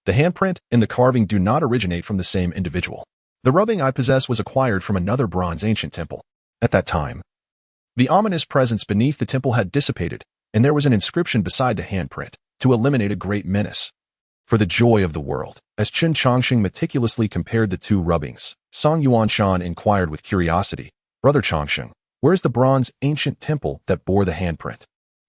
The handprint and the carving do not originate from the same individual. The rubbing I possess was acquired from another Bronze Ancient temple. At that time, The ominous presence beneath the temple had dissipated, and there was an inscription beside the handprint, to eliminate a great menace. For the joy of the world, as Chen Changsheng meticulously compared the two rubbings, Song Yuanshan inquired with curiosity, "Brother Changsheng, where is the bronze ancient temple that bore the handprint?"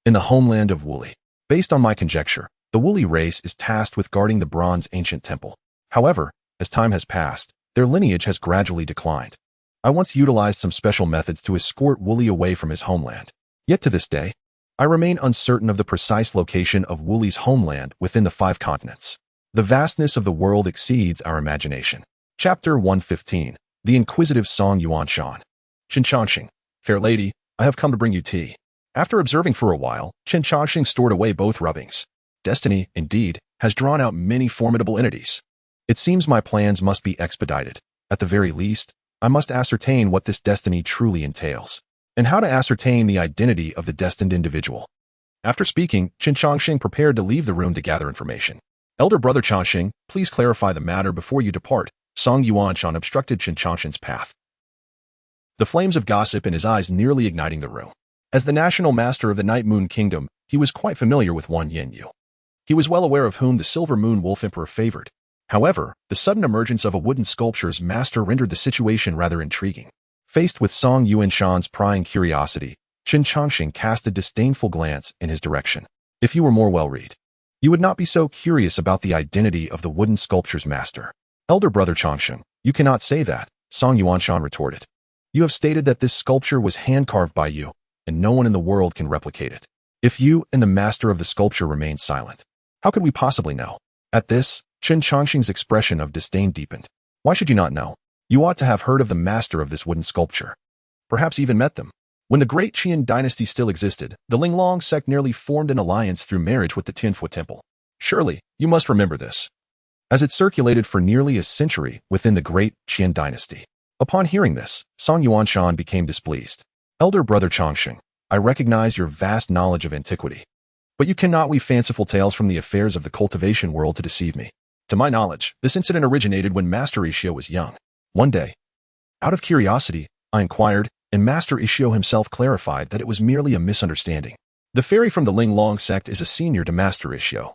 "In the homeland of Wuli. Based on my conjecture, the Wuli race is tasked with guarding the bronze ancient temple. However, as time has passed, their lineage has gradually declined. I once utilized some special methods to escort Wuli away from his homeland. Yet to this day, I remain uncertain of the precise location of Wuli's homeland within the 5 continents. The vastness of the world exceeds our imagination." Chapter 115. The Inquisitive Song Yuanshan. "Chen Changsheng, fair lady, I have come to bring you tea." After observing for a while, Chen Changsheng stored away both rubbings. Destiny, indeed, has drawn out many formidable entities. It seems my plans must be expedited. At the very least, I must ascertain what this destiny truly entails, and how to ascertain the identity of the destined individual. After speaking, Chen Changsheng prepared to leave the room to gather information. "Elder brother Changsheng, please clarify the matter before you depart." Song Yuanshan obstructed Chen Changsheng's path, the flames of gossip in his eyes nearly igniting the room. As the national master of the Night Moon Kingdom, he was quite familiar with one Yin Yu. He was well aware of whom the Silver Moon Wolf Emperor favored. However, the sudden emergence of a wooden sculpture's master rendered the situation rather intriguing. Faced with Song Yuanshan's prying curiosity, Chen Changsheng cast a disdainful glance in his direction. "If you were more well-read, you would not be so curious about the identity of the wooden sculpture's master." "Elder brother Changsheng, you cannot say that," Song Yuanshan retorted. "You have stated that this sculpture was hand-carved by you, and no one in the world can replicate it. If you and the master of the sculpture remain silent, how could we possibly know?" At this, Chen Changsheng's expression of disdain deepened. "Why should you not know? You ought to have heard of the master of this wooden sculpture. Perhaps even met them. When the great Qian dynasty still existed, the Linglong sect nearly formed an alliance through marriage with the Tianfu Temple. Surely, you must remember this, as it circulated for nearly a century within the great Qian dynasty." Upon hearing this, Song Yuanshan became displeased. "Elder brother Changsheng, I recognize your vast knowledge of antiquity, but you cannot weave fanciful tales from the affairs of the cultivation world to deceive me. To my knowledge, this incident originated when Master Ishio was young. One day, out of curiosity, I inquired, and Master Ishio himself clarified that it was merely a misunderstanding. The fairy from the Linglong sect is a senior to Master Ishio,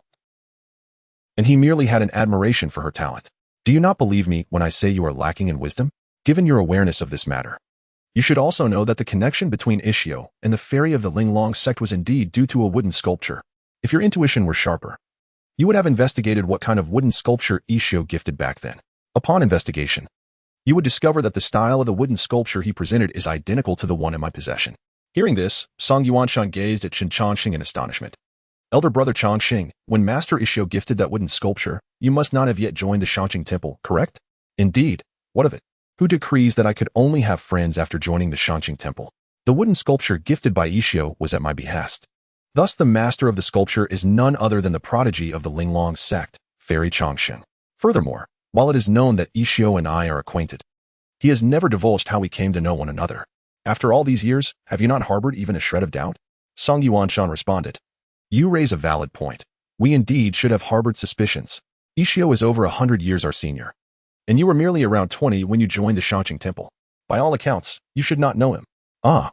and he merely had an admiration for her talent. Do you not believe me when I say you are lacking in wisdom? Given your awareness of this matter, you should also know that the connection between Ishio and the fairy of the Linglong sect was indeed due to a wooden sculpture. If your intuition were sharper, you would have investigated what kind of wooden sculpture Ishio gifted back then. Upon investigation, you would discover that the style of the wooden sculpture he presented is identical to the one in my possession." Hearing this, Song Yuanshan gazed at Chen Changsheng in astonishment. "Elder brother Changsheng, when Master Ishio gifted that wooden sculpture, you must not have yet joined the Xianxia Temple, correct?" "Indeed. What of it? Who decrees that I could only have friends after joining the Xianxia Temple? The wooden sculpture gifted by Ishio was at my behest. Thus the master of the sculpture is none other than the prodigy of the Linglong sect, Fairy Changsheng. Furthermore, while it is known that Ishio and I are acquainted, he has never divulged how we came to know one another. After all these years, have you not harbored even a shred of doubt?" Song Yuanshan responded. "You raise a valid point. We indeed should have harbored suspicions. Ishio is over 100 years our senior, and you were merely around 20 when you joined the Xianxia Temple. By all accounts, you should not know him." "Ah."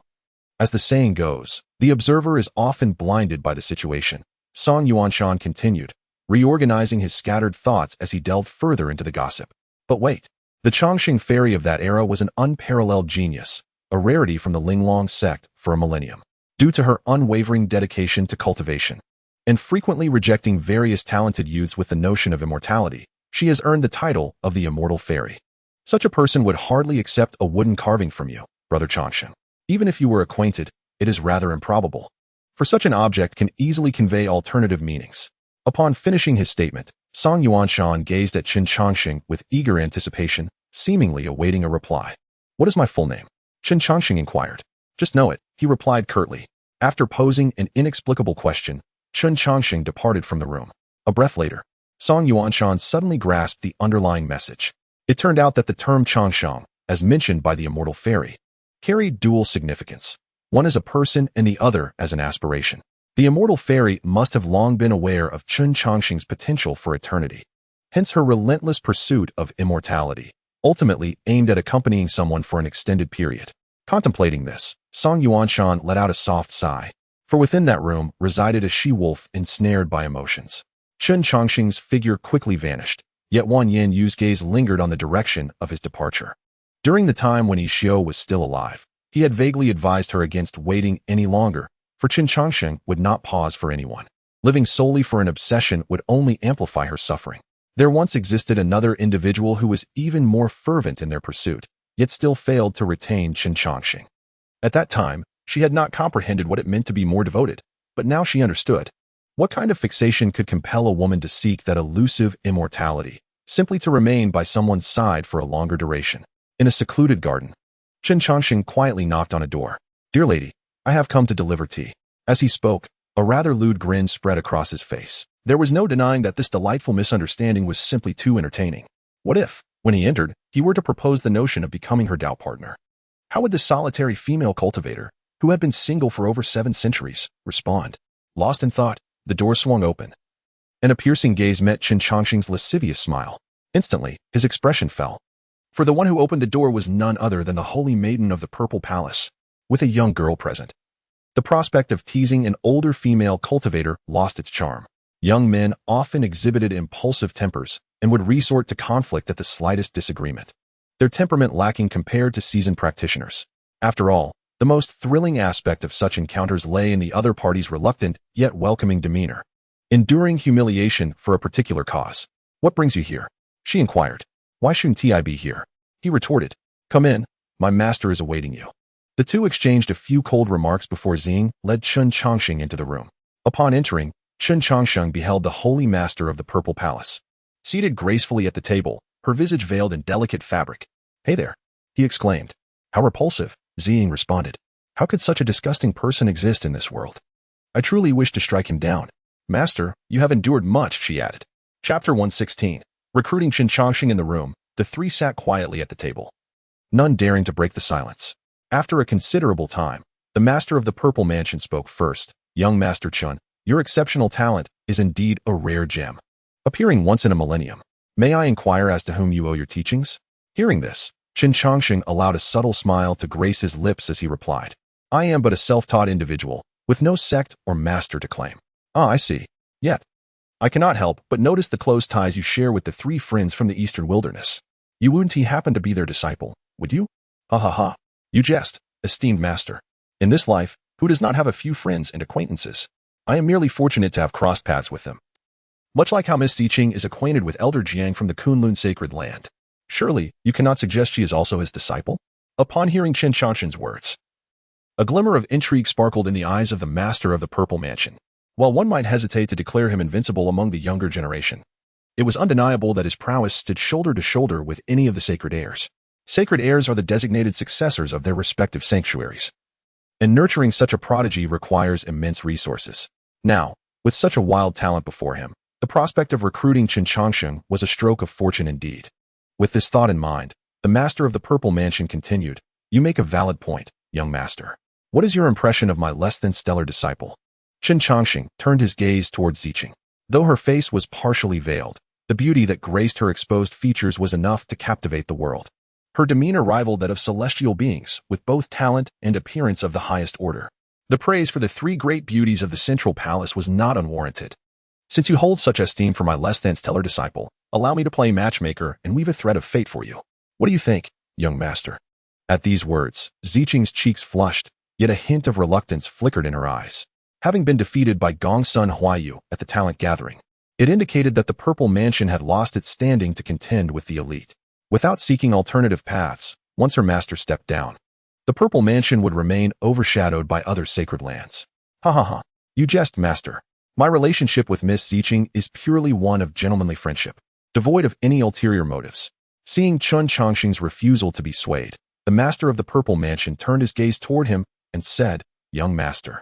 As the saying goes, the observer is often blinded by the situation. Song Yuanshan continued, reorganizing his scattered thoughts as he delved further into the gossip. But wait, the Changsheng fairy of that era was an unparalleled genius, a rarity from the Linglong sect for a millennium. Due to her unwavering dedication to cultivation, and frequently rejecting various talented youths with the notion of immortality, she has earned the title of the Immortal Fairy. Such a person would hardly accept a wooden carving from you, brother Changsheng. Even if you were acquainted, it is rather improbable, for such an object can easily convey alternative meanings. Upon finishing his statement, Song Yuanshan gazed at Chen Changsheng with eager anticipation, seemingly awaiting a reply. "What is my full name?" Chen Changsheng inquired. "Just know it," he replied curtly. After posing an inexplicable question, Chen Changsheng departed from the room. A breath later, Song Yuanshan suddenly grasped the underlying message. It turned out that the term Changsheng, as mentioned by the Immortal Fairy, carried dual significance, one as a person and the other as an aspiration. The Immortal Fairy must have long been aware of Chen Changsheng's potential for eternity, hence her relentless pursuit of immortality, ultimately aimed at accompanying someone for an extended period. Contemplating this, Song Yuanshan let out a soft sigh, for within that room resided a she-wolf ensnared by emotions. Chen Changsheng's figure quickly vanished, yet Wan Yin Yu's gaze lingered on the direction of his departure. During the time when Yi Xiu was still alive, he had vaguely advised her against waiting any longer, for Chen Changsheng would not pause for anyone. Living solely for an obsession would only amplify her suffering. There once existed another individual who was even more fervent in their pursuit, yet still failed to retain Chen Changsheng. At that time, she had not comprehended what it meant to be more devoted, but now she understood. What kind of fixation could compel a woman to seek that elusive immortality, simply to remain by someone's side for a longer duration? In a secluded garden, Chen Changsheng quietly knocked on a door. "Dear lady, I have come to deliver tea." As he spoke, a rather lewd grin spread across his face. There was no denying that this delightful misunderstanding was simply too entertaining. What if, when he entered, he were to propose the notion of becoming her doubt partner? How would the solitary female cultivator, who had been single for over 7 centuries, respond? Lost in thought, the door swung open, and a piercing gaze met Chen Changsheng's lascivious smile. Instantly, his expression fell. For the one who opened the door was none other than the holy maiden of the Purple Palace, with a young girl present. The prospect of teasing an older female cultivator lost its charm. Young men often exhibited impulsive tempers and would resort to conflict at the slightest disagreement, their temperament lacking compared to seasoned practitioners. After all, the most thrilling aspect of such encounters lay in the other party's reluctant yet welcoming demeanor, enduring humiliation for a particular cause. "What brings you here?" she inquired. "Why shouldn't I be here?" he retorted. "Come in, my master is awaiting you." The two exchanged a few cold remarks before Xing led Chen Changsheng into the room. Upon entering, Chen Changsheng beheld the holy master of the Purple Palace. Seated gracefully at the table, her visage veiled in delicate fabric. "Hey there," he exclaimed. "How repulsive," Xing responded. "How could such a disgusting person exist in this world? I truly wish to strike him down." "Master, you have endured much," she added. Chapter 116. Recruiting Chen Changsheng in the room, the three sat quietly at the table, none daring to break the silence. After a considerable time, the master of the Purple Mansion spoke first. "Young Master Chen, your exceptional talent is indeed a rare gem, appearing once in a millennium. May I inquire as to whom you owe your teachings?" Hearing this, Chen Changsheng allowed a subtle smile to grace his lips as he replied, "I am but a self-taught individual, with no sect or master to claim." "Ah, I see. Yet, I cannot help but notice the close ties you share with the 3 friends from the eastern wilderness. You wouldn't happen to be their disciple, would you?" "Ha ha ha. You jest, esteemed master. In this life, who does not have a few friends and acquaintances? I am merely fortunate to have crossed paths with them. Much like how Miss Xiqing is acquainted with Elder Jiang from the Kunlun Sacred Land. Surely, you cannot suggest she is also his disciple?" Upon hearing Chen Changsheng's words, a glimmer of intrigue sparkled in the eyes of the master of the Purple Mansion. While one might hesitate to declare him invincible among the younger generation, it was undeniable that his prowess stood shoulder to shoulder with any of the sacred heirs. Sacred heirs are the designated successors of their respective sanctuaries, and nurturing such a prodigy requires immense resources. Now, with such a wild talent before him, the prospect of recruiting Chen Changsheng was a stroke of fortune indeed. With this thought in mind, the master of the Purple Mansion continued, "You make a valid point, young master. What is your impression of my less than stellar disciple?" Chen Changsheng turned his gaze towards Xiqing. Though her face was partially veiled, the beauty that graced her exposed features was enough to captivate the world. Her demeanor rivaled that of celestial beings, with both talent and appearance of the highest order. The praise for the 3 great beauties of the Central Palace was not unwarranted. "Since you hold such esteem for my less than stellar disciple, allow me to play matchmaker and weave a thread of fate for you. What do you think, young master?" At these words, Xiqing's cheeks flushed, yet a hint of reluctance flickered in her eyes. Having been defeated by Gongsun Huayu at the talent gathering, it indicated that the Purple Mansion had lost its standing to contend with the elite. Without seeking alternative paths, once her master stepped down, the Purple Mansion would remain overshadowed by other sacred lands. "Ha ha ha. You jest, master. My relationship with Miss Xiqing is purely one of gentlemanly friendship, devoid of any ulterior motives." Seeing Chen Changsheng's refusal to be swayed, the master of the Purple Mansion turned his gaze toward him and said, "Young master,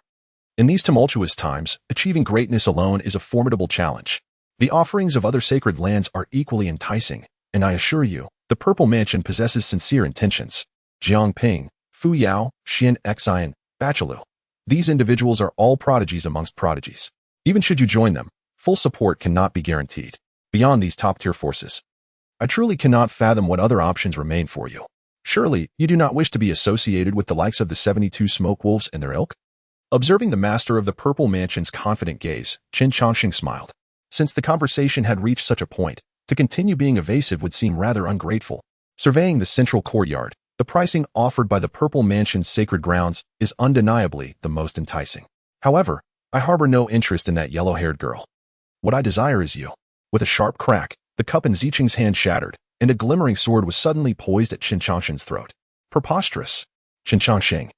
in these tumultuous times, achieving greatness alone is a formidable challenge. The offerings of other sacred lands are equally enticing, and I assure you, the Purple Mansion possesses sincere intentions. Jiang Ping, Fu Yao, xianxia, Bachilu. These individuals are all prodigies amongst prodigies. Even should you join them, full support cannot be guaranteed. Beyond these top-tier forces, I truly cannot fathom what other options remain for you." Surely, you do not wish to be associated with the likes of the 72 smoke wolves and their ilk? Observing the master of the Purple Mansion's confident gaze, Chen Changsheng smiled. Since the conversation had reached such a point, to continue being evasive would seem rather ungrateful. Surveying the central courtyard, the pricing offered by the Purple Mansion's sacred grounds is undeniably the most enticing. However, I harbor no interest in that yellow-haired girl. What I desire is you. With a sharp crack, the cup in Ziqing's hand shattered, and a glimmering sword was suddenly poised at Chen Changsheng's throat. Preposterous. Chen Changsheng,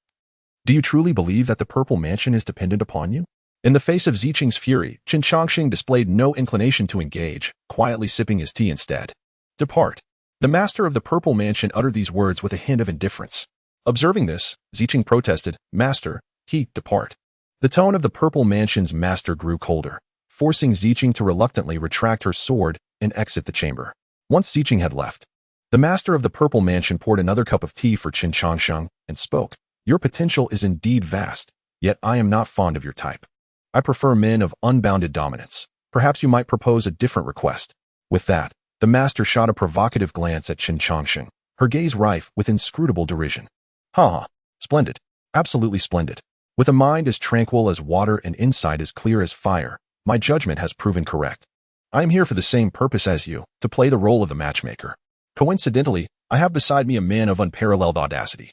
do you truly believe that the Purple Mansion is dependent upon you? In the face of Ziqing's fury, Chen Changsheng displayed no inclination to engage, quietly sipping his tea instead. Depart. The master of the Purple Mansion uttered these words with a hint of indifference. Observing this, Ziqing protested, Master, depart. The tone of the Purple Mansion's master grew colder, forcing Ziqing to reluctantly retract her sword and exit the chamber. Once Ziqing had left, the master of the Purple Mansion poured another cup of tea for Chen Changsheng and spoke. Your potential is indeed vast, yet I am not fond of your type. I prefer men of unbounded dominance. Perhaps you might propose a different request. With that, the master shot a provocative glance at Chen Changsheng, her gaze rife with inscrutable derision. Ha! Splendid. Absolutely splendid. With a mind as tranquil as water and insight as clear as fire, my judgment has proven correct. I am here for the same purpose as you, to play the role of the matchmaker. Coincidentally, I have beside me a man of unparalleled audacity.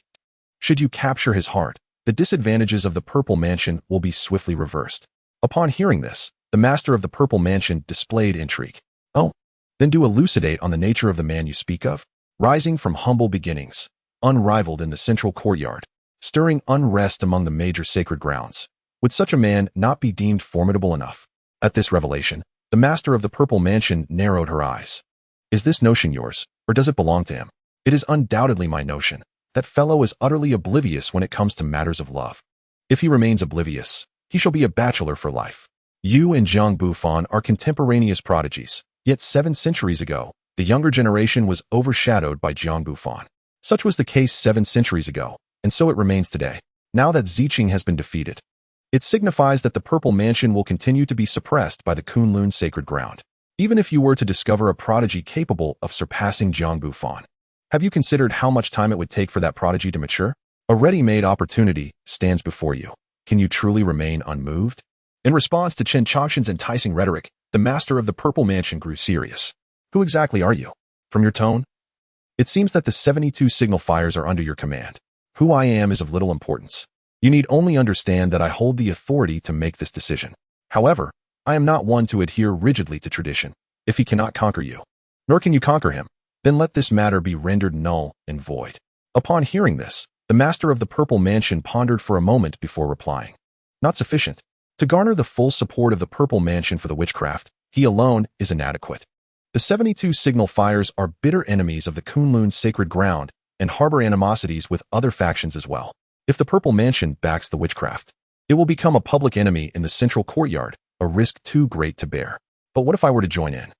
Should you capture his heart, the disadvantages of the Purple Mansion will be swiftly reversed. Upon hearing this, the master of the Purple Mansion displayed intrigue. Oh, then do elucidate on the nature of the man you speak of. Rising from humble beginnings, unrivaled in the central courtyard, stirring unrest among the major sacred grounds. Would such a man not be deemed formidable enough? At this revelation, the master of the Purple Mansion narrowed her eyes. Is this notion yours, or does it belong to him? It is undoubtedly my notion. That fellow is utterly oblivious when it comes to matters of love. If he remains oblivious, he shall be a bachelor for life. You and Jiang Bufan are contemporaneous prodigies, yet 7 centuries ago, the younger generation was overshadowed by Jiang Bufan. Such was the case 7 centuries ago, and so it remains today. Now that Ziqing has been defeated, it signifies that the Purple Mansion will continue to be suppressed by the Kunlun sacred ground, even if you were to discover a prodigy capable of surpassing Jiang Bufan. Have you considered how much time it would take for that prodigy to mature? A ready-made opportunity stands before you. Can you truly remain unmoved? In response to Chen Changsheng's enticing rhetoric, the master of the Purple Mansion grew serious. Who exactly are you? From your tone? It seems that the 72 signal fires are under your command. Who I am is of little importance. You need only understand that I hold the authority to make this decision. However, I am not one to adhere rigidly to tradition. If he cannot conquer you, nor can you conquer him, then let this matter be rendered null and void. Upon hearing this, the master of the Purple Mansion pondered for a moment before replying. Not sufficient. To garner the full support of the Purple Mansion for the witchcraft, he alone is inadequate. The 72 signal fires are bitter enemies of the Kunlun sacred ground and harbor animosities with other factions as well. If the Purple Mansion backs the witchcraft, it will become a public enemy in the central courtyard, a risk too great to bear. But what if I were to join in?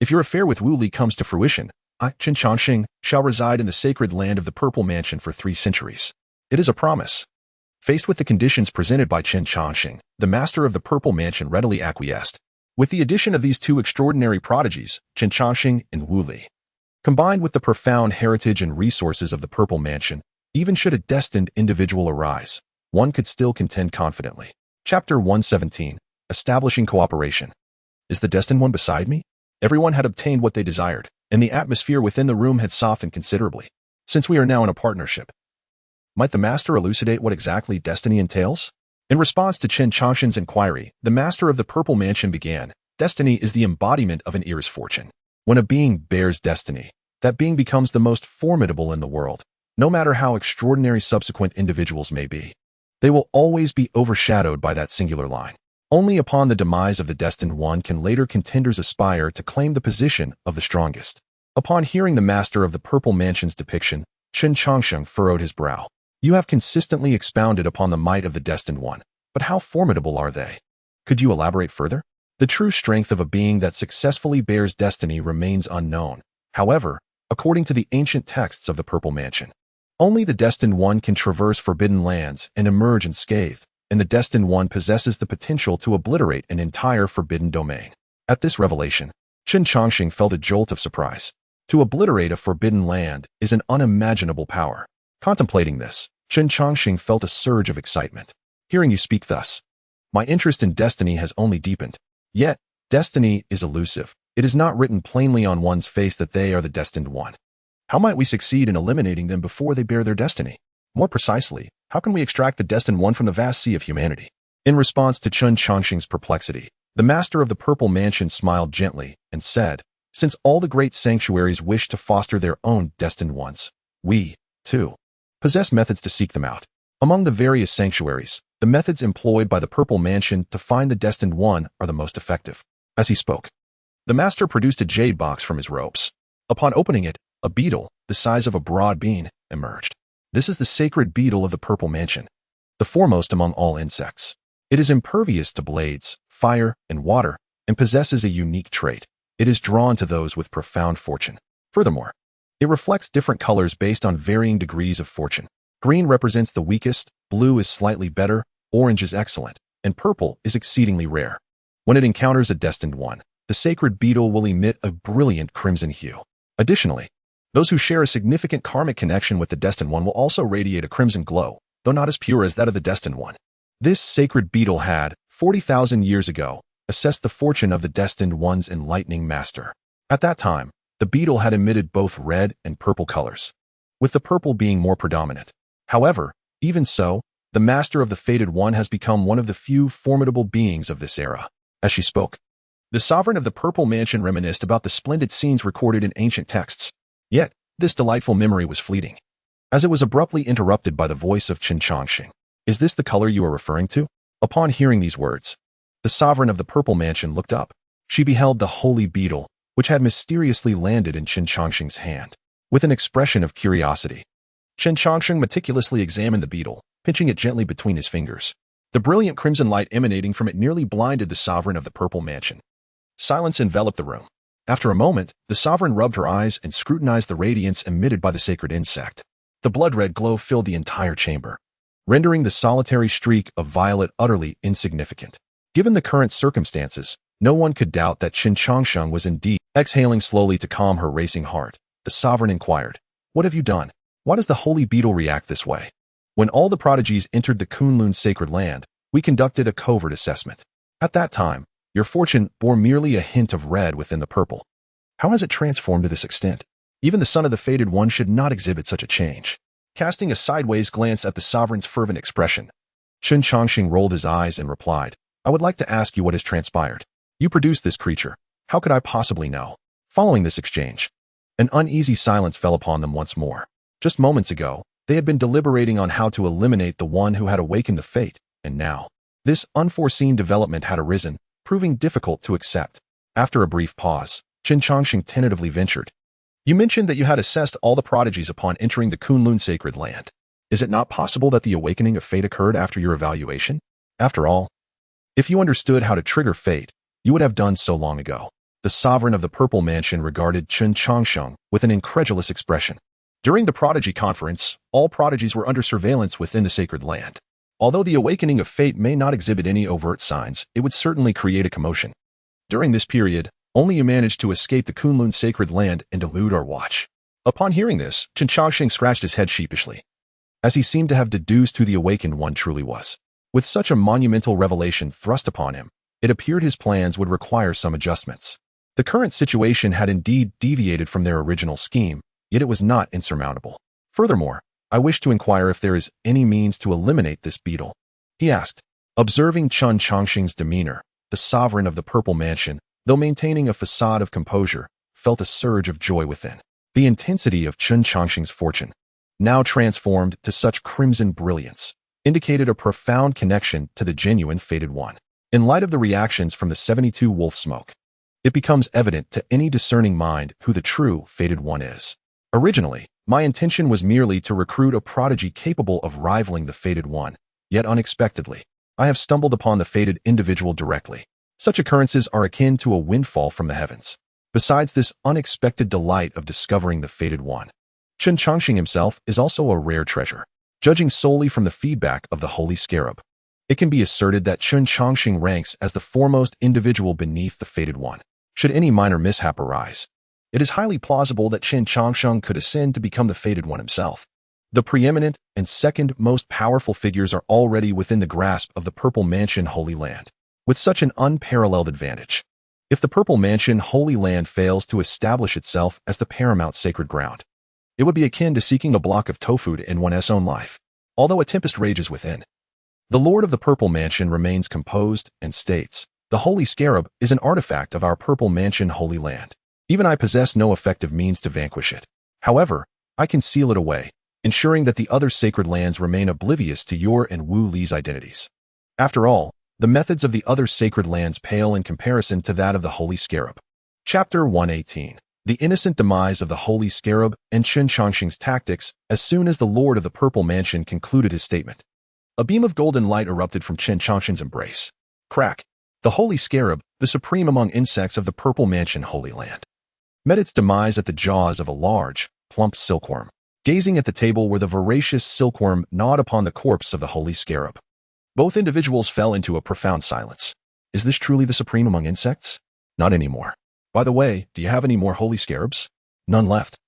If your affair with Wu Li comes to fruition, I, Chen Changsheng, shall reside in the sacred land of the Purple Mansion for 3 centuries. It is a promise. Faced with the conditions presented by Chen Changsheng, the master of the Purple Mansion readily acquiesced. With the addition of these 2 extraordinary prodigies, Chen Changsheng and Wu Li, combined with the profound heritage and resources of the Purple Mansion, even should a destined individual arise, one could still contend confidently. Chapter 117. Establishing Cooperation. Is the destined one beside me? Everyone had obtained what they desired, and the atmosphere within the room had softened considerably. Since we are now in a partnership, might the master elucidate what exactly destiny entails? In response to Chen Changsheng's inquiry, the master of the Purple Mansion began. Destiny is the embodiment of an Ear's fortune. When a being bears destiny, that being becomes the most formidable in the world. No matter how extraordinary subsequent individuals may be, they will always be overshadowed by that singular line. Only upon the demise of the destined one can later contenders aspire to claim the position of the strongest. Upon hearing the master of the Purple Mansion's depiction, Chen Changsheng furrowed his brow. You have consistently expounded upon the might of the destined one, but how formidable are they? Could you elaborate further? The true strength of a being that successfully bears destiny remains unknown. However, according to the ancient texts of the Purple Mansion, only the destined one can traverse forbidden lands and emerge unscathed, and the destined one possesses the potential to obliterate an entire forbidden domain. At this revelation, Chen Changsheng felt a jolt of surprise. To obliterate a forbidden land is an unimaginable power. Contemplating this, Chen Changsheng felt a surge of excitement. Hearing you speak thus, my interest in destiny has only deepened. Yet, destiny is elusive. It is not written plainly on one's face that they are the destined one. How might we succeed in eliminating them before they bear their destiny? More precisely, how can we extract the destined one from the vast sea of humanity? In response to Chen Changsheng's perplexity, the master of the Purple Mansion smiled gently and said, since all the great sanctuaries wish to foster their own destined ones, we, too, possess methods to seek them out. Among the various sanctuaries, the methods employed by the Purple Mansion to find the destined one are the most effective. As he spoke, the master produced a jade box from his robes. Upon opening it, a beetle, the size of a broad bean, emerged. This is the sacred beetle of the Purple Mansion, the foremost among all insects. It is impervious to blades, fire, and water, and possesses a unique trait. It is drawn to those with profound fortune. Furthermore, it reflects different colors based on varying degrees of fortune. Green represents the weakest, blue is slightly better, orange is excellent, and purple is exceedingly rare. When it encounters a destined one, the sacred beetle will emit a brilliant crimson hue. Additionally, those who share a significant karmic connection with the destined one will also radiate a crimson glow, though not as pure as that of the destined one. This sacred beetle had, 40,000 years ago, assessed the fortune of the destined one's enlightening master. At that time, the beetle had emitted both red and purple colors, with the purple being more predominant. However, even so, the master of the fated one has become one of the few formidable beings of this era. As she spoke, the sovereign of the Purple Mansion reminisced about the splendid scenes recorded in ancient texts. Yet, this delightful memory was fleeting, as it was abruptly interrupted by the voice of Chen Changsheng. Is this the color you are referring to? Upon hearing these words, the sovereign of the Purple Mansion looked up. She beheld the holy beetle, which had mysteriously landed in Chen Changsheng's hand. With an expression of curiosity, Chen Changsheng meticulously examined the beetle, pinching it gently between his fingers. The brilliant crimson light emanating from it nearly blinded the sovereign of the Purple Mansion. Silence enveloped the room. After a moment, the sovereign rubbed her eyes and scrutinized the radiance emitted by the sacred insect. The blood-red glow filled the entire chamber, rendering the solitary streak of violet utterly insignificant. Given the current circumstances, no one could doubt that Chen Changsheng was indeed. Exhaling slowly to calm her racing heart, the sovereign inquired, "What have you done? Why does the holy beetle react this way?" When all the prodigies entered the Kunlun sacred land, we conducted a covert assessment. At that time, your fortune bore merely a hint of red within the purple. How has it transformed to this extent? Even the son of the fated one should not exhibit such a change. Casting a sideways glance at the sovereign's fervent expression, Chen Changsheng rolled his eyes and replied, "I would like to ask you what has transpired. You produced this creature. How could I possibly know?" Following this exchange, an uneasy silence fell upon them once more. Just moments ago, they had been deliberating on how to eliminate the one who had awakened the fate, and now, this unforeseen development had arisen, proving difficult to accept. After a brief pause, Chen Changsheng tentatively ventured, "You mentioned that you had assessed all the prodigies upon entering the Kunlun sacred land. Is it not possible that the awakening of fate occurred after your evaluation? After all, if you understood how to trigger fate, you would have done so long ago." The sovereign of the Purple Mansion regarded Chen Changsheng with an incredulous expression. During the Prodigy Conference, all prodigies were under surveillance within the sacred land. Although the awakening of fate may not exhibit any overt signs, it would certainly create a commotion. During this period, only you managed to escape the Kunlun sacred land and elude our watch. Upon hearing this, Chen Changsheng scratched his head sheepishly, as he seemed to have deduced who the awakened one truly was. With such a monumental revelation thrust upon him, it appeared his plans would require some adjustments. The current situation had indeed deviated from their original scheme, yet it was not insurmountable. Furthermore, I wish to inquire if there is any means to eliminate this beetle, he asked. Observing Chen Changsheng's demeanor, the sovereign of the Purple Mansion, though maintaining a facade of composure, felt a surge of joy within. The intensity of Chen Changsheng's fortune, now transformed to such crimson brilliance, indicated a profound connection to the genuine fated one. In light of the reactions from the 72 wolf smoke, it becomes evident to any discerning mind who the true fated one is. Originally, my intention was merely to recruit a prodigy capable of rivaling the fated one, yet unexpectedly, I have stumbled upon the fated individual directly. Such occurrences are akin to a windfall from the heavens. Besides this unexpected delight of discovering the fated one, Chen Changsheng himself is also a rare treasure. Judging solely from the feedback of the Holy Scarab, it can be asserted that Chen Changsheng ranks as the foremost individual beneath the fated one. Should any minor mishap arise, it is highly plausible that Chen Changsheng could ascend to become the fated one himself. The preeminent and second most powerful figures are already within the grasp of the Purple Mansion Holy Land, with such an unparalleled advantage. If the Purple Mansion Holy Land fails to establish itself as the paramount sacred ground, it would be akin to seeking a block of tofu in one's own life, although a tempest rages within. The Lord of the Purple Mansion remains composed and states, "The Holy Scarab is an artifact of our Purple Mansion Holy Land. Even I possess no effective means to vanquish it. However, I can seal it away, ensuring that the other sacred lands remain oblivious to your and Wu Li's identities. After all, the methods of the other sacred lands pale in comparison to that of the Holy Scarab." Chapter 118. The innocent demise of the Holy Scarab and Chen Changsheng's tactics. As soon as the Lord of the Purple Mansion concluded his statement, a beam of golden light erupted from Chen Changsheng's embrace. Crack! The Holy Scarab, the supreme among insects of the Purple Mansion Holy Land, met its demise at the jaws of a large, plump silkworm, gazing at the table where the voracious silkworm gnawed upon the corpse of the Holy Scarab. Both individuals fell into a profound silence. Is this truly the supreme among insects? Not anymore. By the way, do you have any more Holy Scarabs? None left.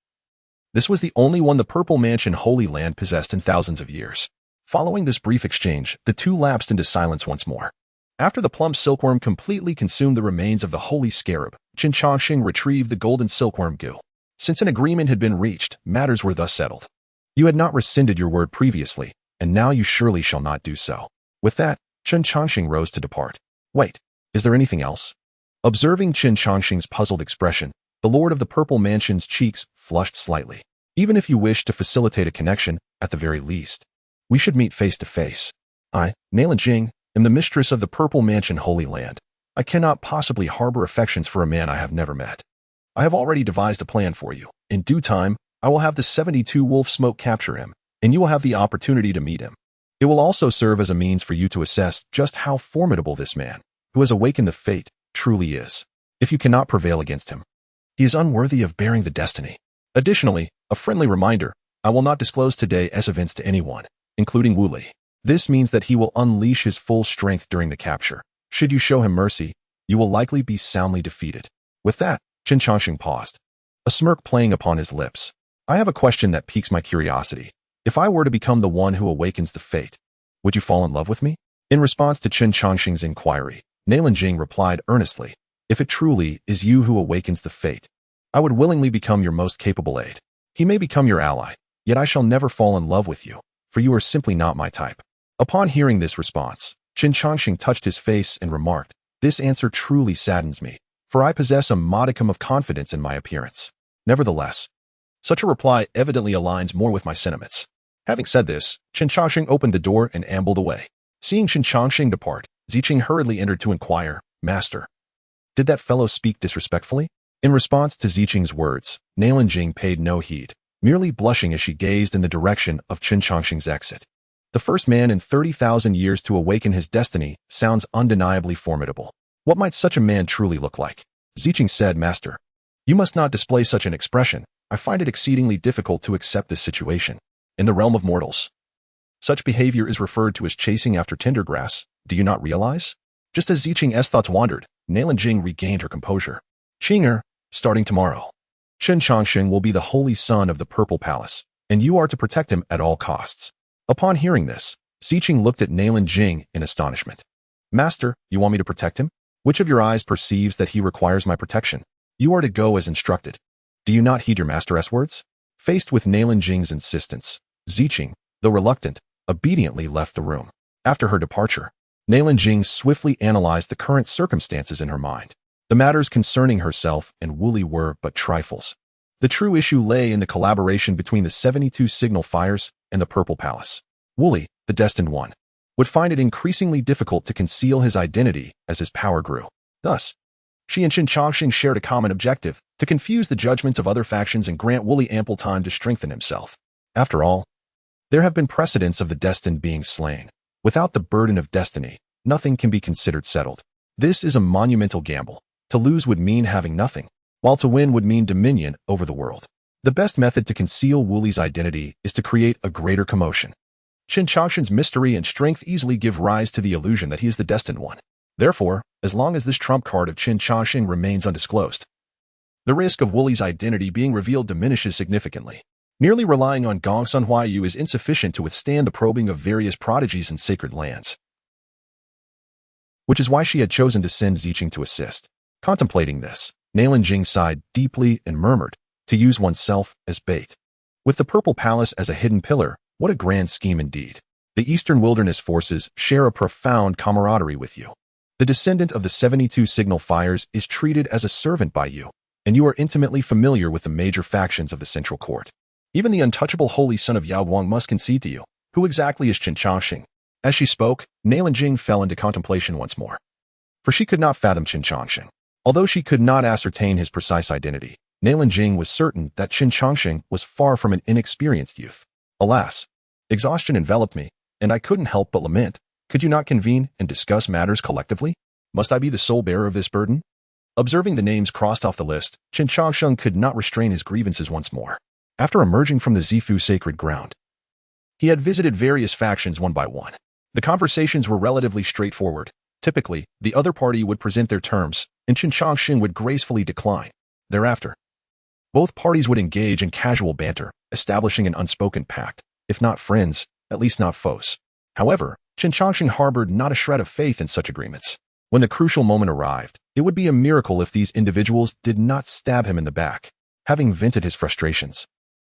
This was the only one the Purple Mansion Holy Land possessed in thousands of years. Following this brief exchange, the two lapsed into silence once more. After the plump silkworm completely consumed the remains of the Holy Scarab, Chen Changsheng retrieved the golden silkworm goo. Since an agreement had been reached, matters were thus settled. You had not rescinded your word previously, and now you surely shall not do so. With that, Chen Changsheng rose to depart. Wait, is there anything else? Observing Chen Changsheng's puzzled expression, the Lord of the Purple Mansion's cheeks flushed slightly. Even if you wish to facilitate a connection, at the very least, we should meet face to face. I, Jing, am the mistress of the Purple Mansion Holy Land. I cannot possibly harbor affections for a man I have never met. I have already devised a plan for you. In due time, I will have the 72 Wolf Smoke capture him, and you will have the opportunity to meet him. It will also serve as a means for you to assess just how formidable this man, who has awakened the fate, truly is. If you cannot prevail against him, he is unworthy of bearing the destiny. Additionally, a friendly reminder, I will not disclose today's events to anyone, including Wu Li. This means that he will unleash his full strength during the capture. Should you show him mercy, you will likely be soundly defeated. With that, Chen Changsheng paused, a smirk playing upon his lips. I have a question that piques my curiosity. If I were to become the one who awakens the fate, would you fall in love with me? In response to Chen Changsheng's inquiry, Jing replied earnestly, if it truly is you who awakens the fate, I would willingly become your most capable aid. He may become your ally, yet I shall never fall in love with you, for you are simply not my type. Upon hearing this response, Chen Changsheng touched his face and remarked, this answer truly saddens me, for I possess a modicum of confidence in my appearance. Nevertheless, such a reply evidently aligns more with my sentiments. Having said this, Chen Changsheng opened the door and ambled away. Seeing Chen Changsheng depart, Ziching hurriedly entered to inquire, Master, did that fellow speak disrespectfully? In response to Ziching's words, Jing paid no heed, merely blushing as she gazed in the direction of Chen Changsheng's exit. The first man in 30,000 years to awaken his destiny sounds undeniably formidable. What might such a man truly look like? Ziching said, Master, you must not display such an expression. I find it exceedingly difficult to accept this situation. In the realm of mortals, such behavior is referred to as chasing after tender grass. Do you not realize? Just as Ziching's thoughts wandered, Jing regained her composure. Qinger, starting tomorrow, Chen Changsheng will be the holy son of the Purple Palace, and you are to protect him at all costs. Upon hearing this, Ziching looked at Jing in astonishment. Master, you want me to protect him? Which of your eyes perceives that he requires my protection? You are to go as instructed. Do you not heed your master's words? Faced with Jing's insistence, Ziching, though reluctant, obediently left the room. After her departure, Jing swiftly analyzed the current circumstances in her mind. The matters concerning herself and Wu Li were but trifles. The true issue lay in the collaboration between the 72 signal fires and the Purple Palace. Wu Li, the destined one, would find it increasingly difficult to conceal his identity as his power grew. Thus, she and Chen Changsheng shared a common objective, to confuse the judgments of other factions and grant Wu Li ample time to strengthen himself. After all, there have been precedents of the destined being slain. Without the burden of destiny, nothing can be considered settled. This is a monumental gamble. To lose would mean having nothing, while to win would mean dominion over the world. The best method to conceal Wu Li's identity is to create a greater commotion. Chen Changsheng's mystery and strength easily give rise to the illusion that he is the destined one. Therefore, as long as this trump card of Chen Changsheng remains undisclosed, the risk of Wooly's identity being revealed diminishes significantly. Merely relying on Gongsun Huayu is insufficient to withstand the probing of various prodigies in sacred lands, which is why she had chosen to send Ziqing to assist. Contemplating this, Nailan Jing sighed deeply and murmured, to use oneself as bait. With the Purple Palace as a hidden pillar, what a grand scheme indeed. The Eastern Wilderness forces share a profound camaraderie with you. The descendant of the 72 signal fires is treated as a servant by you, and you are intimately familiar with the major factions of the Central Court. Even the untouchable holy son of Yao Guang must concede to you. Who exactly is Chen Changsheng? As she spoke, Nailan Jing fell into contemplation once more. For she could not fathom Chen Changsheng. Although she could not ascertain his precise identity, Nailan Jing was certain that Chen Changsheng was far from an inexperienced youth. Alas, exhaustion enveloped me, and I couldn't help but lament. Could you not convene and discuss matters collectively? Must I be the sole bearer of this burden? Observing the names crossed off the list, Chen Changsheng could not restrain his grievances once more. After emerging from the Zifu sacred ground, he had visited various factions one by one. The conversations were relatively straightforward. Typically, the other party would present their terms, and Chen Changsheng would gracefully decline. Thereafter, both parties would engage in casual banter, establishing an unspoken pact, if not friends, at least not foes. However, Chen Changsheng harbored not a shred of faith in such agreements. When the crucial moment arrived, it would be a miracle if these individuals did not stab him in the back. Having vented his frustrations,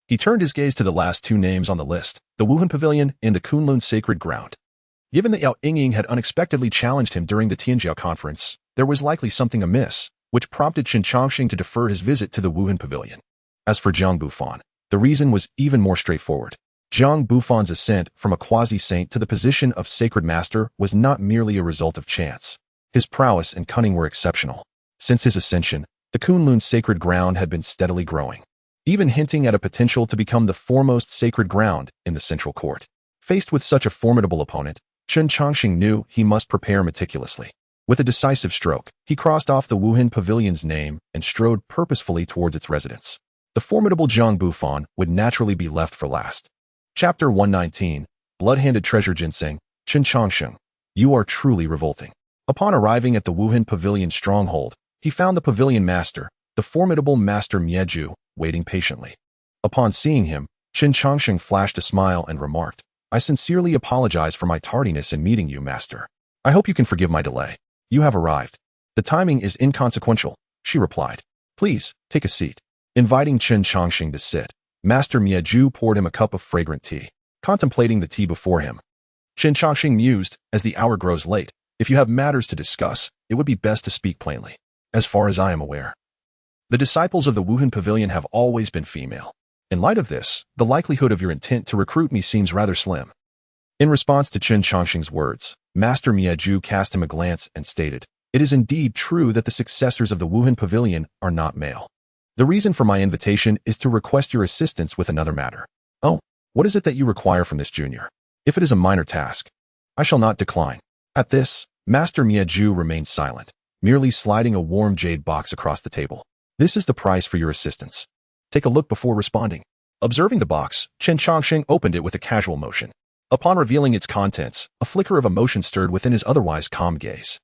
he turned his gaze to the last two names on the list, the Wuhan Pavilion and the Kunlun Sacred Ground. Given that Yao Yingying had unexpectedly challenged him during the Tianjiao conference, there was likely something amiss, which prompted Chen Changsheng to defer his visit to the Wuhan Pavilion. As for Jiang Bufan, the reason was even more straightforward. Jiang Bufan's ascent from a quasi-saint to the position of sacred master was not merely a result of chance. His prowess and cunning were exceptional. Since his ascension, the Kunlun Sacred Ground had been steadily growing, even hinting at a potential to become the foremost sacred ground in the Central Court. Faced with such a formidable opponent, Chen Changsheng knew he must prepare meticulously. With a decisive stroke, he crossed off the Wuhan Pavilion's name and strode purposefully towards its residence. The formidable Jiang Bufan would naturally be left for last. Chapter 119, Blood-Handed Treasure Ginseng, Chen Changsheng. You are truly revolting. Upon arriving at the Wuhan Pavilion stronghold, he found the pavilion master, the formidable Master Mieju, waiting patiently. Upon seeing him, Chen Changsheng flashed a smile and remarked, I sincerely apologize for my tardiness in meeting you, Master. I hope you can forgive my delay. You have arrived. The timing is inconsequential, she replied. Please, take a seat. Inviting Chen Changsheng to sit, Master Mieju poured him a cup of fragrant tea. Contemplating the tea before him, Chen Changsheng mused, as the hour grows late, if you have matters to discuss, it would be best to speak plainly. As far as I am aware, the disciples of the Wuhan Pavilion have always been female. In light of this, the likelihood of your intent to recruit me seems rather slim. In response to Chen Changsheng's words, Master Mieju cast him a glance and stated, It is indeed true that the successors of the Wuhan Pavilion are not male. The reason for my invitation is to request your assistance with another matter. Oh, what is it that you require from this junior? If it is a minor task, I shall not decline. At this, Master Mieju remained silent, merely sliding a warm jade box across the table. This is the price for your assistance. Take a look before responding. Observing the box, Chen Changsheng opened it with a casual motion. Upon revealing its contents, a flicker of emotion stirred within his otherwise calm gaze.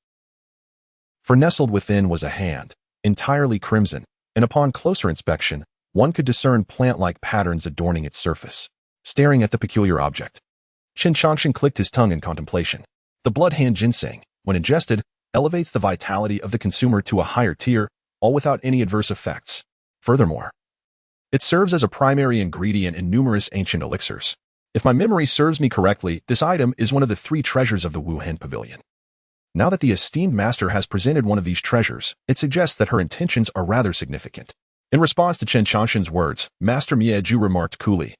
For nestled within was a hand, entirely crimson, and upon closer inspection, one could discern plant-like patterns adorning its surface. Staring at the peculiar object, Chen Changsheng clicked his tongue in contemplation. The blood-hand ginseng, when ingested, elevates the vitality of the consumer to a higher tier, all without any adverse effects. Furthermore, it serves as a primary ingredient in numerous ancient elixirs. If my memory serves me correctly, this item is one of the 3 treasures of the Wuhan Pavilion. Now that the esteemed master has presented one of these treasures, it suggests that her intentions are rather significant. In response to Chen Changsheng's words, Master Mieju remarked coolly,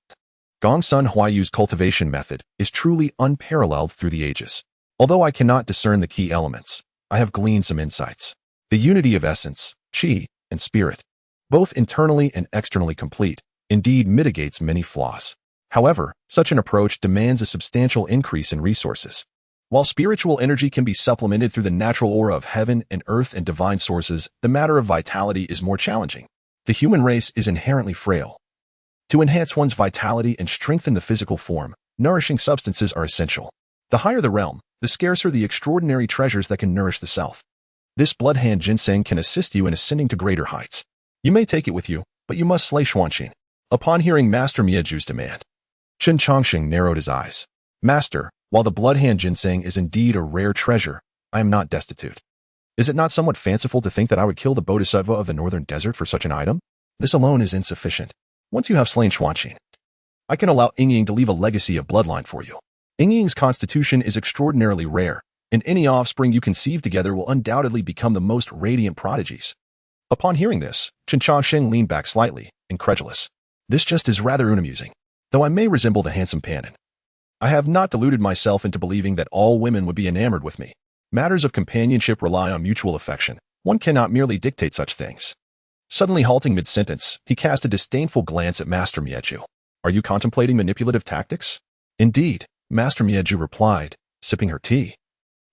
Gongsun Huayu's cultivation method is truly unparalleled through the ages. Although I cannot discern the key elements, I have gleaned some insights. The unity of essence, qi, and spirit, both internally and externally complete, indeed mitigates many flaws. However, such an approach demands a substantial increase in resources. While spiritual energy can be supplemented through the natural aura of heaven and earth and divine sources, the matter of vitality is more challenging. The human race is inherently frail. To enhance one's vitality and strengthen the physical form, nourishing substances are essential. The higher the realm, the scarcer the extraordinary treasures that can nourish the self. This blood-hand ginseng can assist you in ascending to greater heights. You may take it with you, but you must slay Xuanqing. Upon hearing Master Mieju's demand, Chen Changsheng narrowed his eyes. Master, while the blood-hand ginseng is indeed a rare treasure, I am not destitute. Is it not somewhat fanciful to think that I would kill the bodhisattva of the northern desert for such an item? This alone is insufficient. Once you have slain Xuanqing, I can allow Yingying to leave a legacy of bloodline for you. Yingying's constitution is extraordinarily rare, and any offspring you conceive together will undoubtedly become the most radiant prodigies. Upon hearing this, Chen Changsheng leaned back slightly, incredulous. This just is rather unamusing, though I may resemble the handsome Panin. I have not deluded myself into believing that all women would be enamored with me. Matters of companionship rely on mutual affection. One cannot merely dictate such things. Suddenly halting mid-sentence, he cast a disdainful glance at Master Mieju. Are you contemplating manipulative tactics? Indeed, Master Mieju replied, sipping her tea.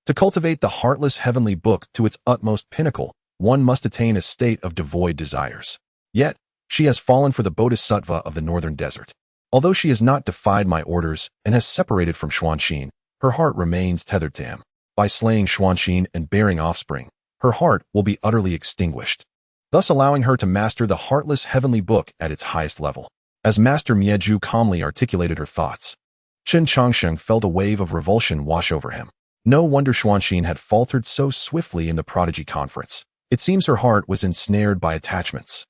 To cultivate the heartless heavenly book to its utmost pinnacle, one must attain a state of devoid desires. Yet, she has fallen for the bodhisattva of the northern desert. Although she has not defied my orders and has separated from Xuanqing, her heart remains tethered to him. By slaying Xuanqing and bearing offspring, her heart will be utterly extinguished, thus allowing her to master the heartless heavenly book at its highest level. As Master Mieju calmly articulated her thoughts, Chen Changsheng felt a wave of revulsion wash over him. No wonder Xuanqing had faltered so swiftly in the prodigy conference. It seems her heart was ensnared by attachments.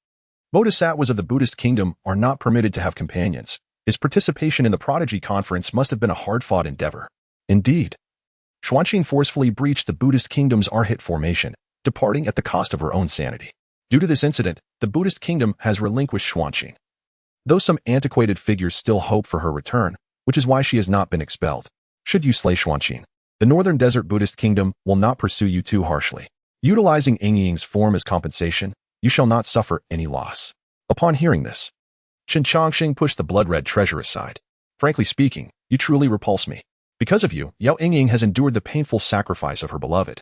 Bodhisattvas of the Buddhist kingdom are not permitted to have companions. His participation in the prodigy conference must have been a hard-fought endeavor. Indeed, Xuanqing forcefully breached the Buddhist kingdom's Arhat formation, departing at the cost of her own sanity. Due to this incident, the Buddhist kingdom has relinquished Xuanqing, though some antiquated figures still hope for her return, which is why she has not been expelled. Should you slay Xuanqing, the Northern Desert Buddhist kingdom will not pursue you too harshly. Utilizing Yingying's form as compensation, you shall not suffer any loss. Upon hearing this, Chen Changsheng pushed the blood-red treasure aside. Frankly speaking, you truly repulse me. Because of you, Yao Yingying has endured the painful sacrifice of her beloved.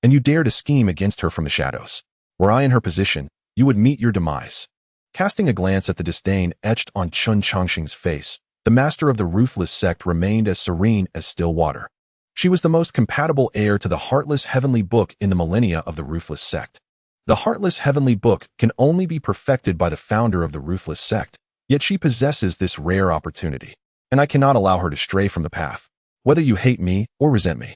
And you dare to scheme against her from the shadows. Were I in her position, you would meet your demise. Casting a glance at the disdain etched on Chen Changsheng's face, the master of the ruthless sect remained as serene as still water. She was the most compatible heir to the heartless heavenly book in the millennia of the ruthless sect. The heartless heavenly book can only be perfected by the founder of the ruthless sect, yet she possesses this rare opportunity, and I cannot allow her to stray from the path, whether you hate me or resent me.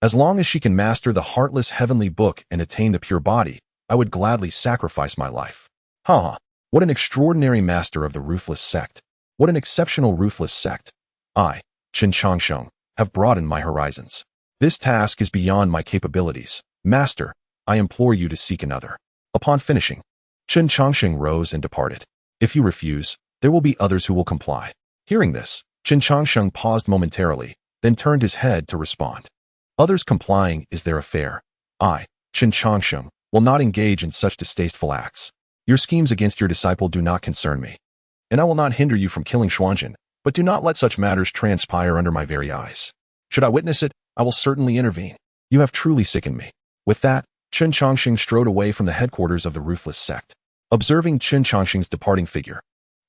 As long as she can master the heartless heavenly book and attain the pure body, I would gladly sacrifice my life. What an extraordinary master of the ruthless sect. What an exceptional ruthless sect. I, Chen Changsheng, have broadened my horizons. This task is beyond my capabilities. Master, I implore you to seek another. Upon finishing, Chen Changsheng rose and departed. If you refuse, there will be others who will comply. Hearing this, Chen Changsheng paused momentarily, then turned his head to respond. Others complying is their affair. I, Chen Changsheng, will not engage in such distasteful acts. Your schemes against your disciple do not concern me, and I will not hinder you from killing Xuanqing, but do not let such matters transpire under my very eyes. Should I witness it, I will certainly intervene. You have truly sickened me. With that, Chen Changsheng strode away from the headquarters of the ruthless sect. Observing Chen Changsheng's departing figure,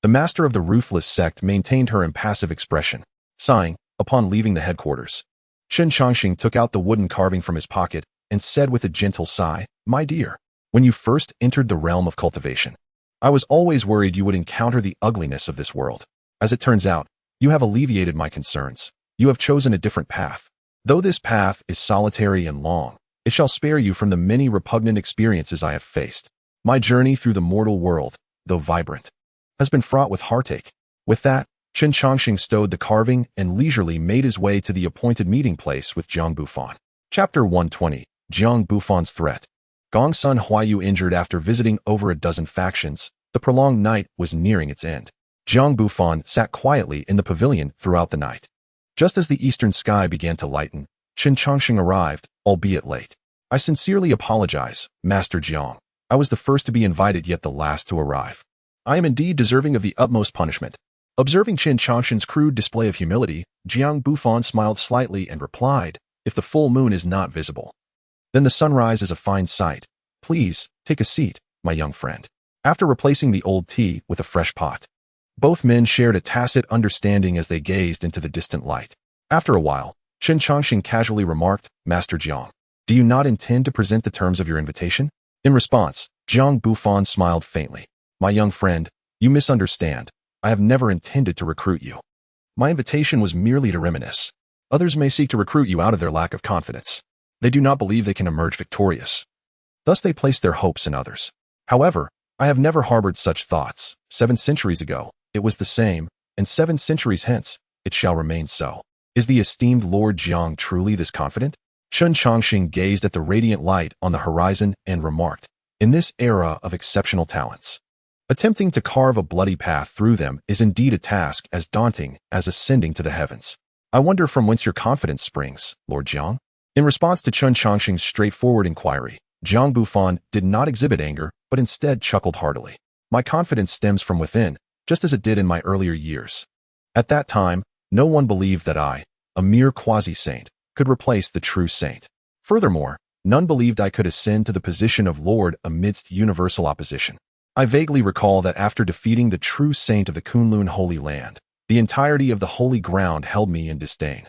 the master of the ruthless sect maintained her impassive expression. Sighing, upon leaving the headquarters, Chen Changsheng took out the wooden carving from his pocket and said with a gentle sigh, "My dear, when you first entered the realm of cultivation, I was always worried you would encounter the ugliness of this world. As it turns out, you have alleviated my concerns. You have chosen a different path. Though this path is solitary and long, it shall spare you from the many repugnant experiences I have faced. My journey through the mortal world, though vibrant, has been fraught with heartache." With that, Chen Changsheng stowed the carving and leisurely made his way to the appointed meeting place with Jiang Bufan. Chapter 120, Jiang Bufan's Threat. Gongsun Huayu injured after visiting over a dozen factions, the prolonged night was nearing its end. Jiang Bufan sat quietly in the pavilion throughout the night. Just as the eastern sky began to lighten, Chen Changsheng arrived, albeit late. "I sincerely apologize, Master Jiang. I was the first to be invited yet the last to arrive. I am indeed deserving of the utmost punishment." Observing Chen Changsheng's crude display of humility, Jiang Bufan smiled slightly and replied, "If the full moon is not visible, then the sunrise is a fine sight. Please, take a seat, my young friend." After replacing the old tea with a fresh pot, both men shared a tacit understanding as they gazed into the distant light. After a while, Chen Changsheng casually remarked, "Master Jiang, do you not intend to present the terms of your invitation?" In response, Jiang Bufan smiled faintly. My young friend, you misunderstand. I have never intended to recruit you. My invitation was merely to reminisce. Others may seek to recruit you out of their lack of confidence. They do not believe they can emerge victorious. Thus they place their hopes in others. However, I have never harbored such thoughts. 7 centuries ago, it was the same, and 7 centuries hence, it shall remain so. Is the esteemed Lord Jiang truly this confident? Chen Changsheng gazed at the radiant light on the horizon and remarked, in this era of exceptional talents, attempting to carve a bloody path through them is indeed a task as daunting as ascending to the heavens. I wonder from whence your confidence springs, Lord Jiang? In response to Chen Changsheng's straightforward inquiry, Jiang Bufan did not exhibit anger, but instead chuckled heartily. My confidence stems from within, just as it did in my earlier years. At that time, no one believed that I, a mere quasi-saint, could replace the true saint. Furthermore, none believed I could ascend to the position of Lord amidst universal opposition. I vaguely recall that after defeating the true saint of the Kunlun Holy Land, the entirety of the holy ground held me in disdain.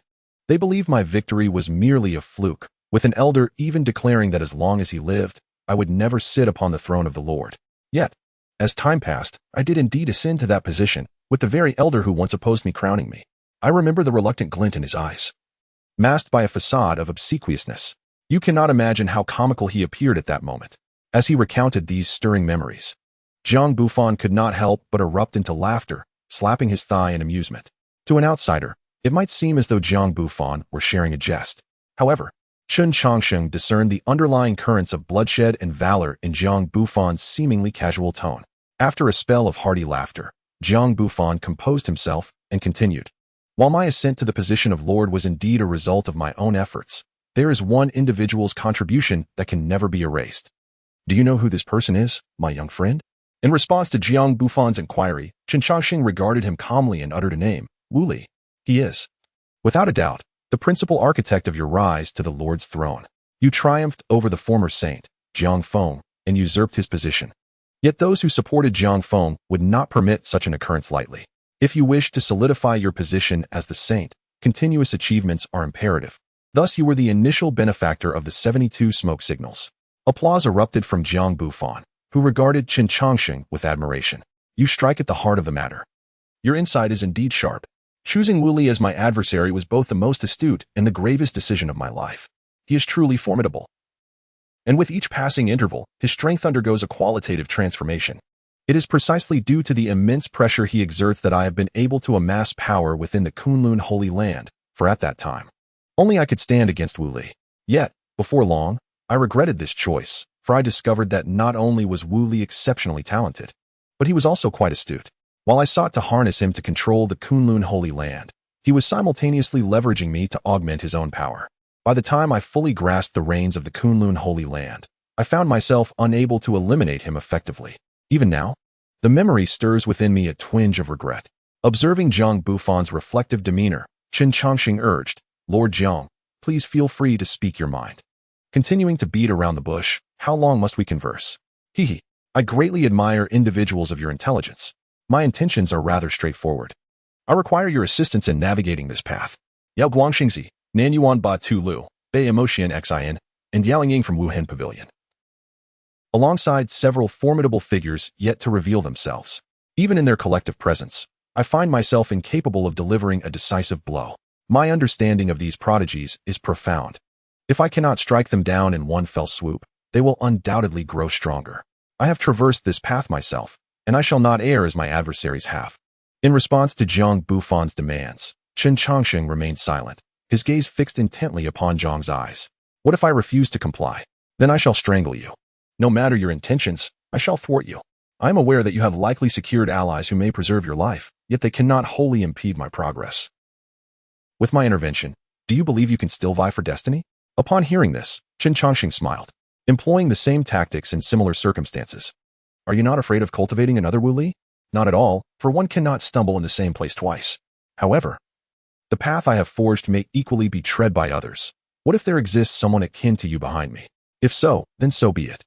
They believed my victory was merely a fluke, with an elder even declaring that as long as he lived, I would never sit upon the throne of the Lord. Yet, as time passed, I did indeed ascend to that position, with the very elder who once opposed me crowning me. I remember the reluctant glint in his eyes, masked by a facade of obsequiousness. You cannot imagine how comical he appeared at that moment. As he recounted these stirring memories, Jiang Bufan could not help but erupt into laughter, slapping his thigh in amusement. To an outsider, it might seem as though Jiang Bufan were sharing a jest. However, Chen Changsheng discerned the underlying currents of bloodshed and valor in Jiang Bufan's seemingly casual tone. After a spell of hearty laughter, Jiang Bufan composed himself and continued. While my ascent to the position of Lord was indeed a result of my own efforts, there is one individual's contribution that can never be erased. Do you know who this person is, my young friend? In response to Jiang Bufan's inquiry, Chen Changsheng regarded him calmly and uttered a name, Wu Li. He is, without a doubt, the principal architect of your rise to the Lord's throne. You triumphed over the former saint, Jiang Feng, and usurped his position. Yet those who supported Jiang Feng would not permit such an occurrence lightly. If you wish to solidify your position as the saint, continuous achievements are imperative. Thus you were the initial benefactor of the 72 smoke signals. Applause erupted from Jiang Bufan, who regarded Chen Changsheng with admiration. You strike at the heart of the matter. Your insight is indeed sharp. Choosing Wu Li as my adversary was both the most astute and the gravest decision of my life. He is truly formidable. And with each passing interval, his strength undergoes a qualitative transformation. It is precisely due to the immense pressure he exerts that I have been able to amass power within the Kunlun Holy Land, for at that time, only I could stand against Wu Li. Yet, before long, I regretted this choice, for I discovered that not only was Wu Li exceptionally talented, but he was also quite astute. While I sought to harness him to control the Kunlun Holy Land, he was simultaneously leveraging me to augment his own power. By the time I fully grasped the reins of the Kunlun Holy Land, I found myself unable to eliminate him effectively. Even now, the memory stirs within me a twinge of regret. Observing Jiang Bufan's reflective demeanor, Chen Changsheng urged, Lord Jiang, please feel free to speak your mind. Continuing to beat around the bush, how long must we converse? Hehe, I greatly admire individuals of your intelligence. My intentions are rather straightforward. I require your assistance in navigating this path. Yao Guangxingzi, Nanyuan Ba Tu Lu, Bei Emotian Xin, and Yao Ying from Wuhan Pavilion. Alongside several formidable figures yet to reveal themselves, even in their collective presence, I find myself incapable of delivering a decisive blow. My understanding of these prodigies is profound. If I cannot strike them down in one fell swoop, they will undoubtedly grow stronger. I have traversed this path myself, and I shall not err as my adversaries have. In response to Jiang Bufan's demands, Chen Changsheng remained silent, his gaze fixed intently upon Jiang's eyes. What if I refuse to comply? Then I shall strangle you. No matter your intentions, I shall thwart you. I am aware that you have likely secured allies who may preserve your life, yet they cannot wholly impede my progress. With my intervention, do you believe you can still vie for destiny? Upon hearing this, Chen Changsheng smiled, employing the same tactics in similar circumstances. Are you not afraid of cultivating another Wu Li? Not at all, for one cannot stumble in the same place twice. However, the path I have forged may equally be tread by others. What if there exists someone akin to you behind me? If so, then so be it.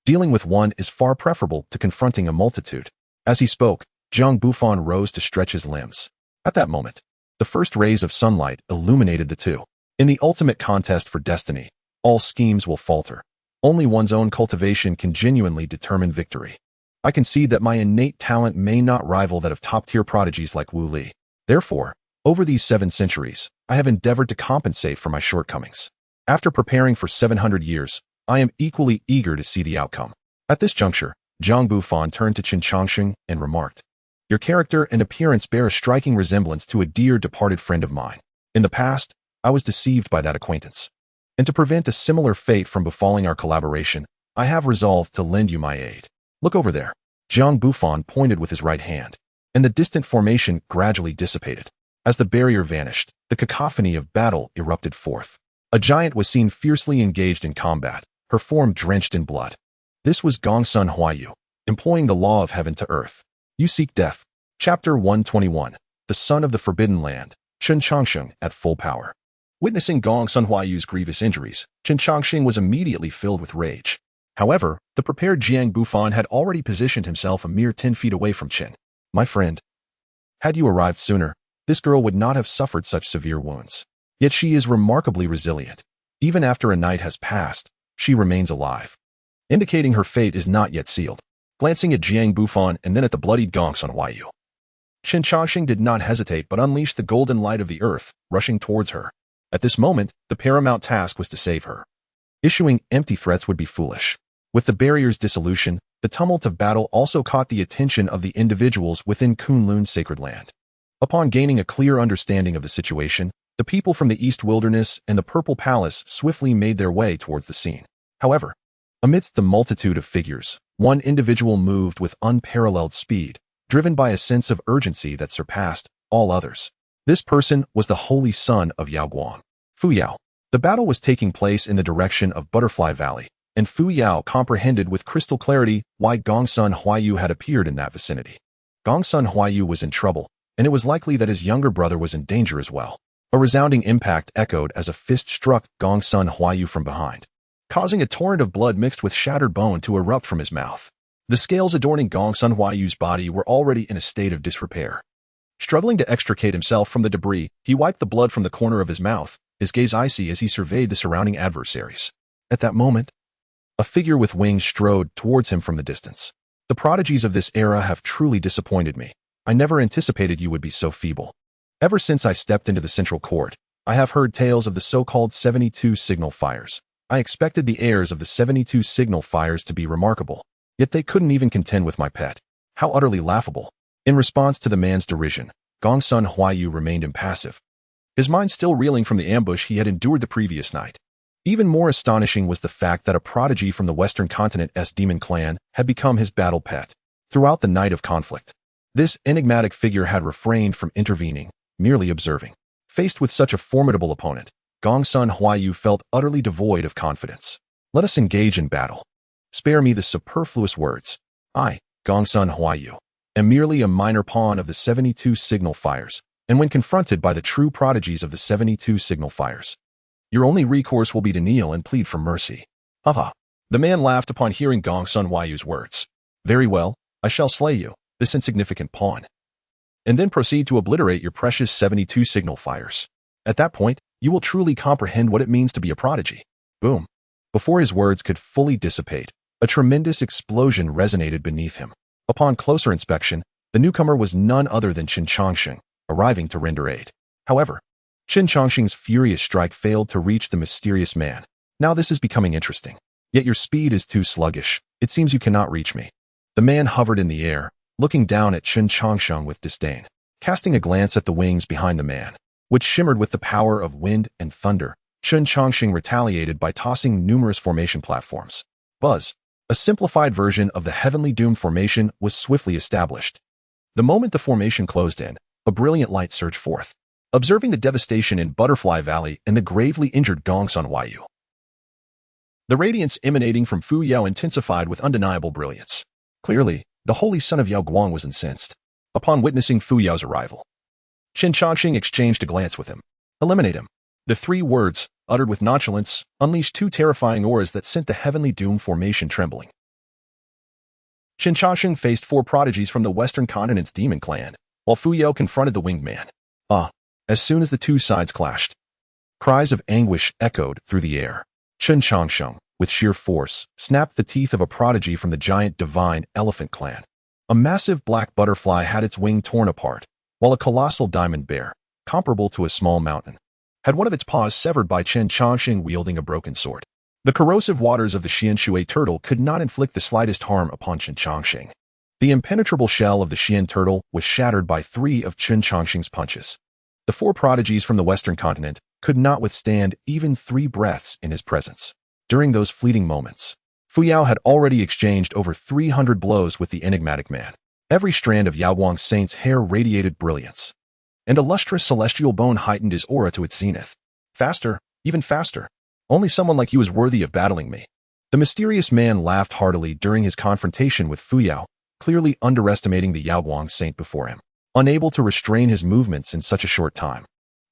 Dealing with one is far preferable to confronting a multitude. As he spoke, Jiang Bufan rose to stretch his limbs. At that moment, the first rays of sunlight illuminated the two. In the ultimate contest for destiny, all schemes will falter. Only one's own cultivation can genuinely determine victory. I concede that my innate talent may not rival that of top-tier prodigies like Wu Li. Therefore, over these 7 centuries, I have endeavored to compensate for my shortcomings. After preparing for 700 years, I am equally eager to see the outcome. At this juncture, Zhang Bufan turned to Chen Changsheng and remarked, "Your character and appearance bear a striking resemblance to a dear departed friend of mine. In the past, I was deceived by that acquaintance. And to prevent a similar fate from befalling our collaboration, I have resolved to lend you my aid. Look over there." Zhang Bufan pointed with his right hand, and the distant formation gradually dissipated. As the barrier vanished, the cacophony of battle erupted forth. A giant was seen fiercely engaged in combat, her form drenched in blood. This was Gongsun Huayu, employing the law of heaven to earth. You seek death. Chapter 121. The Son of the Forbidden Land, Chen Changsheng at full power. Witnessing Gongsun Huayu's grievous injuries, Chen Changsheng was immediately filled with rage. However, the prepared Zhang Bufan had already positioned himself a mere 10 feet away from Chen. "My friend, had you arrived sooner, this girl would not have suffered such severe wounds. Yet she is remarkably resilient. Even after a night has passed, she remains alive, indicating her fate is not yet sealed." Glancing at Zhang Bufan and then at the bloodied Gongsun Huayu, Chen Changsheng did not hesitate but unleashed the golden light of the earth, rushing towards her. At this moment, the paramount task was to save her. Issuing empty threats would be foolish. With the barrier's dissolution, the tumult of battle also caught the attention of the individuals within Kunlun's sacred land. Upon gaining a clear understanding of the situation, the people from the East Wilderness and the Purple Palace swiftly made their way towards the scene. However, amidst the multitude of figures, one individual moved with unparalleled speed, driven by a sense of urgency that surpassed all others. This person was the holy son of Yao Guang, Fu Yao. The battle was taking place in the direction of Butterfly Valley, and Fu Yao comprehended with crystal clarity why Gongsun Huayu had appeared in that vicinity. Gongsun Huayu was in trouble, and it was likely that his younger brother was in danger as well. A resounding impact echoed as a fist struck Gongsun Huayu from behind, causing a torrent of blood mixed with shattered bone to erupt from his mouth. The scales adorning Gongsun Huayu's body were already in a state of disrepair. Struggling to extricate himself from the debris, he wiped the blood from the corner of his mouth, his gaze icy as he surveyed the surrounding adversaries. At that moment, a figure with wings strode towards him from the distance. "The prodigies of this era have truly disappointed me. I never anticipated you would be so feeble. Ever since I stepped into the central court, I have heard tales of the so-called 72 signal fires. I expected the heirs of the 72 signal fires to be remarkable, yet they couldn't even contend with my pet. How utterly laughable." In response to the man's derision, Gongsun Huayu remained impassive, his mind still reeling from the ambush he had endured the previous night. Even more astonishing was the fact that a prodigy from the Western Continent's demon clan had become his battle pet. Throughout the night of conflict, this enigmatic figure had refrained from intervening, merely observing. Faced with such a formidable opponent, Gongsun Huayu felt utterly devoid of confidence. "Let us engage in battle. Spare me the superfluous words. I, Gongsun Huayu, am merely a minor pawn of the 72 signal fires, and when confronted by the true prodigies of the 72 signal fires, your only recourse will be to kneel and plead for mercy." Haha. The man laughed upon hearing Gongsun Huayu's words. "Very well, I shall slay you, this insignificant pawn, and then proceed to obliterate your precious 72 signal fires. At that point, you will truly comprehend what it means to be a prodigy." Boom. Before his words could fully dissipate, a tremendous explosion resonated beneath him. Upon closer inspection, the newcomer was none other than Chen Changsheng, arriving to render aid. However, Chen Changsheng's furious strike failed to reach the mysterious man. "Now this is becoming interesting. Yet your speed is too sluggish. It seems you cannot reach me." The man hovered in the air, looking down at Chen Changsheng with disdain. Casting a glance at the wings behind the man, which shimmered with the power of wind and thunder, Chen Changsheng retaliated by tossing numerous formation platforms. Buzz. A simplified version of the Heavenly Doom formation was swiftly established. The moment the formation closed in, a brilliant light surged forth, observing the devastation in Butterfly Valley and the gravely injured Gongsun Huayu. The radiance emanating from Fu Yao intensified with undeniable brilliance. Clearly, the holy son of Yao Guang was incensed. Upon witnessing Fu Yao's arrival, Chen Changsheng exchanged a glance with him. "Eliminate him." The 3 words, uttered with nonchalance, unleashed 2 terrifying auras that sent the Heavenly Doom formation trembling. Chen Changsheng faced 4 prodigies from the Western Continent's demon clan, while Fu Yao confronted the winged man. As soon as the 2 sides clashed, cries of anguish echoed through the air. Chen Changsheng, with sheer force, snapped the teeth of a prodigy from the giant divine elephant clan. A massive black butterfly had its wing torn apart, while a colossal diamond bear, comparable to a small mountain, had one of its paws severed by Chen Changsheng wielding a broken sword. The corrosive waters of the xianxia turtle could not inflict the slightest harm upon Chen Changsheng. The impenetrable shell of the xian turtle was shattered by 3 of Chen Changsheng's punches. The 4 prodigies from the western continent could not withstand even 3 breaths in his presence. During those fleeting moments, Fuyao had already exchanged over 300 blows with the enigmatic man. Every strand of Yaoguang Saint's hair radiated brilliance, and a lustrous celestial bone heightened his aura to its zenith. Faster, even faster. Only someone like you is worthy of battling me. The mysterious man laughed heartily during his confrontation with Fuyao, clearly underestimating the Yaoguang Saint before him. Unable to restrain his movements in such a short time,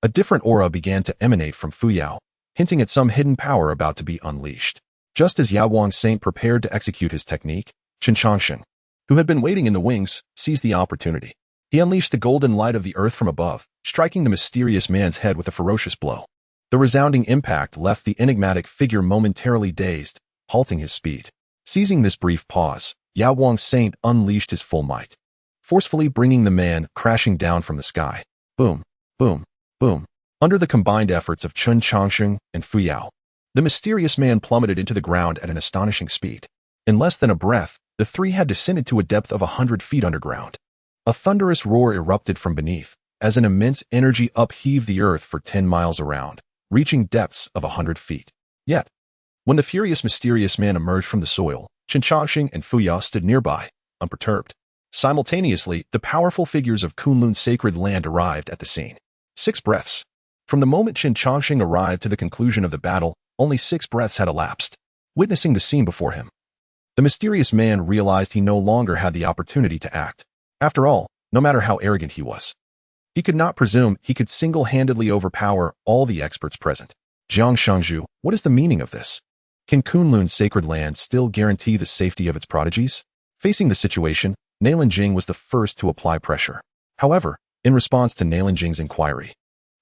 a different aura began to emanate from Fuyao, hinting at some hidden power about to be unleashed. Just as Yaoguang Saint prepared to execute his technique, Chen Changsheng, who had been waiting in the wings, seized the opportunity. He unleashed the golden light of the earth from above, striking the mysterious man's head with a ferocious blow. The resounding impact left the enigmatic figure momentarily dazed, halting his speed. Seizing this brief pause, Yaoguang Saint unleashed his full might, forcefully bringing the man crashing down from the sky. Boom, boom, boom. Under the combined efforts of Chen Changsheng and Fuyao, the mysterious man plummeted into the ground at an astonishing speed. In less than a breath, the 3 had descended to a depth of 100 feet underground. A thunderous roar erupted from beneath, as an immense energy upheaved the earth for 10 miles around, reaching depths of 100 feet. Yet, when the furious mysterious man emerged from the soil, Chen Changsheng and Fuyao stood nearby, unperturbed. Simultaneously, the powerful figures of Kunlun's sacred land arrived at the scene. 6 breaths. From the moment Chen Changsheng arrived to the conclusion of the battle, only 6 breaths had elapsed. Witnessing the scene before him, the mysterious man realized he no longer had the opportunity to act. After all, no matter how arrogant he was, he could not presume he could single-handedly overpower all the experts present. Jiang Shangzhu, what is the meaning of this? Can Kunlun's sacred land still guarantee the safety of its prodigies? Facing the situation, Nailan Jing was the first to apply pressure. However, in response to Nailan Jing's inquiry,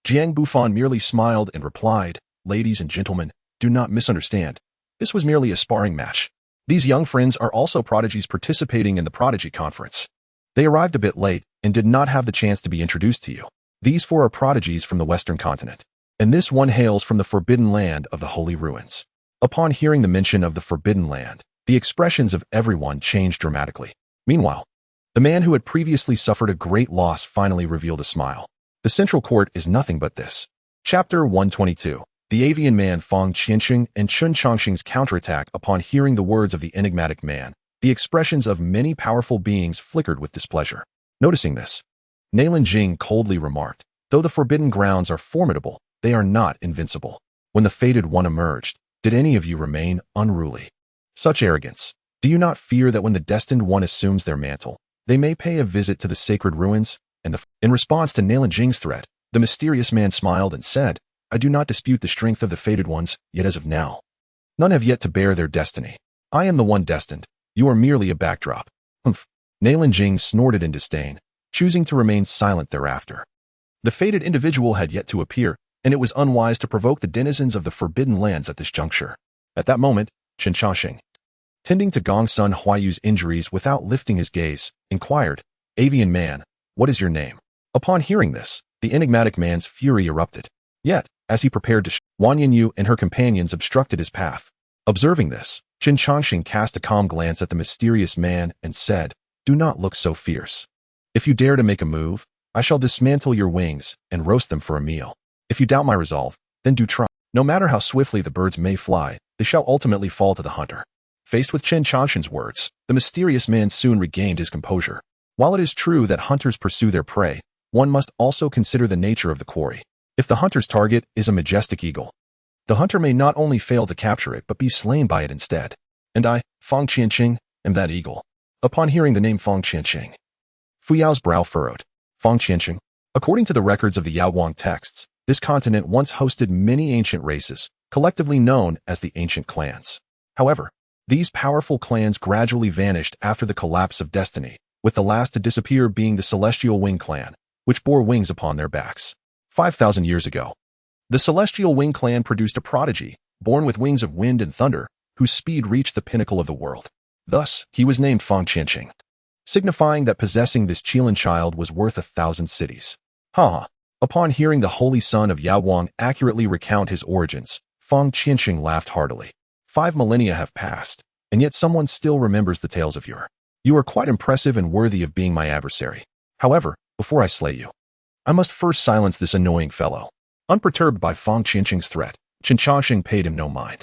Jiang Bufan merely smiled and replied, "Ladies and gentlemen, do not misunderstand. This was merely a sparring match. These young friends are also prodigies participating in the Prodigy Conference. They arrived a bit late and did not have the chance to be introduced to you. These 4 are prodigies from the Western continent, and this one hails from the Forbidden Land of the Holy Ruins." Upon hearing the mention of the Forbidden Land, the expressions of everyone changed dramatically. Meanwhile, the man who had previously suffered a great loss finally revealed a smile. The Central Court is nothing but this. Chapter 122. The Avian Man Fang Qianxing and Chen Changsheng's counterattack. Upon hearing the words of the enigmatic man, the expressions of many powerful beings flickered with displeasure. Noticing this, Nailan Jing coldly remarked, "Though the Forbidden Grounds are formidable, they are not invincible. When the Fated One emerged, did any of you remain unruly? Such arrogance! Do you not fear that when the Destined One assumes their mantle, they may pay a visit to the sacred ruins?" In response to Nailan Jing's threat, the mysterious man smiled and said, "I do not dispute the strength of the Fated Ones, yet as of now, none have yet to bear their destiny. I am the one destined. You are merely a backdrop." Humph. Nailan Jing snorted in disdain, choosing to remain silent thereafter. The fated individual had yet to appear, and it was unwise to provoke the denizens of the Forbidden Lands at this juncture. At that moment, Chen Changsheng, tending to Gongsun Huayu's injuries without lifting his gaze, inquired, "Avian Man, what is your name?" Upon hearing this, the enigmatic man's fury erupted. Yet, as he prepared to Wan Yinyu and her companions obstructed his path. Observing this, Chen Changsheng cast a calm glance at the mysterious man and said, "Do not look so fierce. If you dare to make a move, I shall dismantle your wings and roast them for a meal. If you doubt my resolve, then do try. No matter how swiftly the birds may fly, they shall ultimately fall to the hunter." Faced with Chen Changsheng's words, the mysterious man soon regained his composure. While it is true that hunters pursue their prey, one must also consider the nature of the quarry. If the hunter's target is a majestic eagle, the hunter may not only fail to capture it but be slain by it instead. And I, Fang Qianxing, am that eagle. Upon hearing the name Fang Qianxing, Fuyao's brow furrowed. Fang Qianxing. According to the records of the Yaoguang texts, this continent once hosted many ancient races, collectively known as the ancient clans. However, these powerful clans gradually vanished after the collapse of destiny, with the last to disappear being the Celestial Wing clan, which bore wings upon their backs. 5,000 years ago, the Celestial Wing clan produced a prodigy, born with wings of wind and thunder, whose speed reached the pinnacle of the world. Thus, he was named Chen Changsheng, signifying that possessing this Qilan child was worth 1,000 cities. Haha. Upon hearing the holy son of Yaowang accurately recount his origins, Chen Changsheng laughed heartily. 5 millennia have passed, and yet someone still remembers the tales of yore. You are quite impressive and worthy of being my adversary. However, before I slay you, I must first silence this annoying fellow. Unperturbed by Chen Changsheng's threat, Chen Changsheng paid him no mind.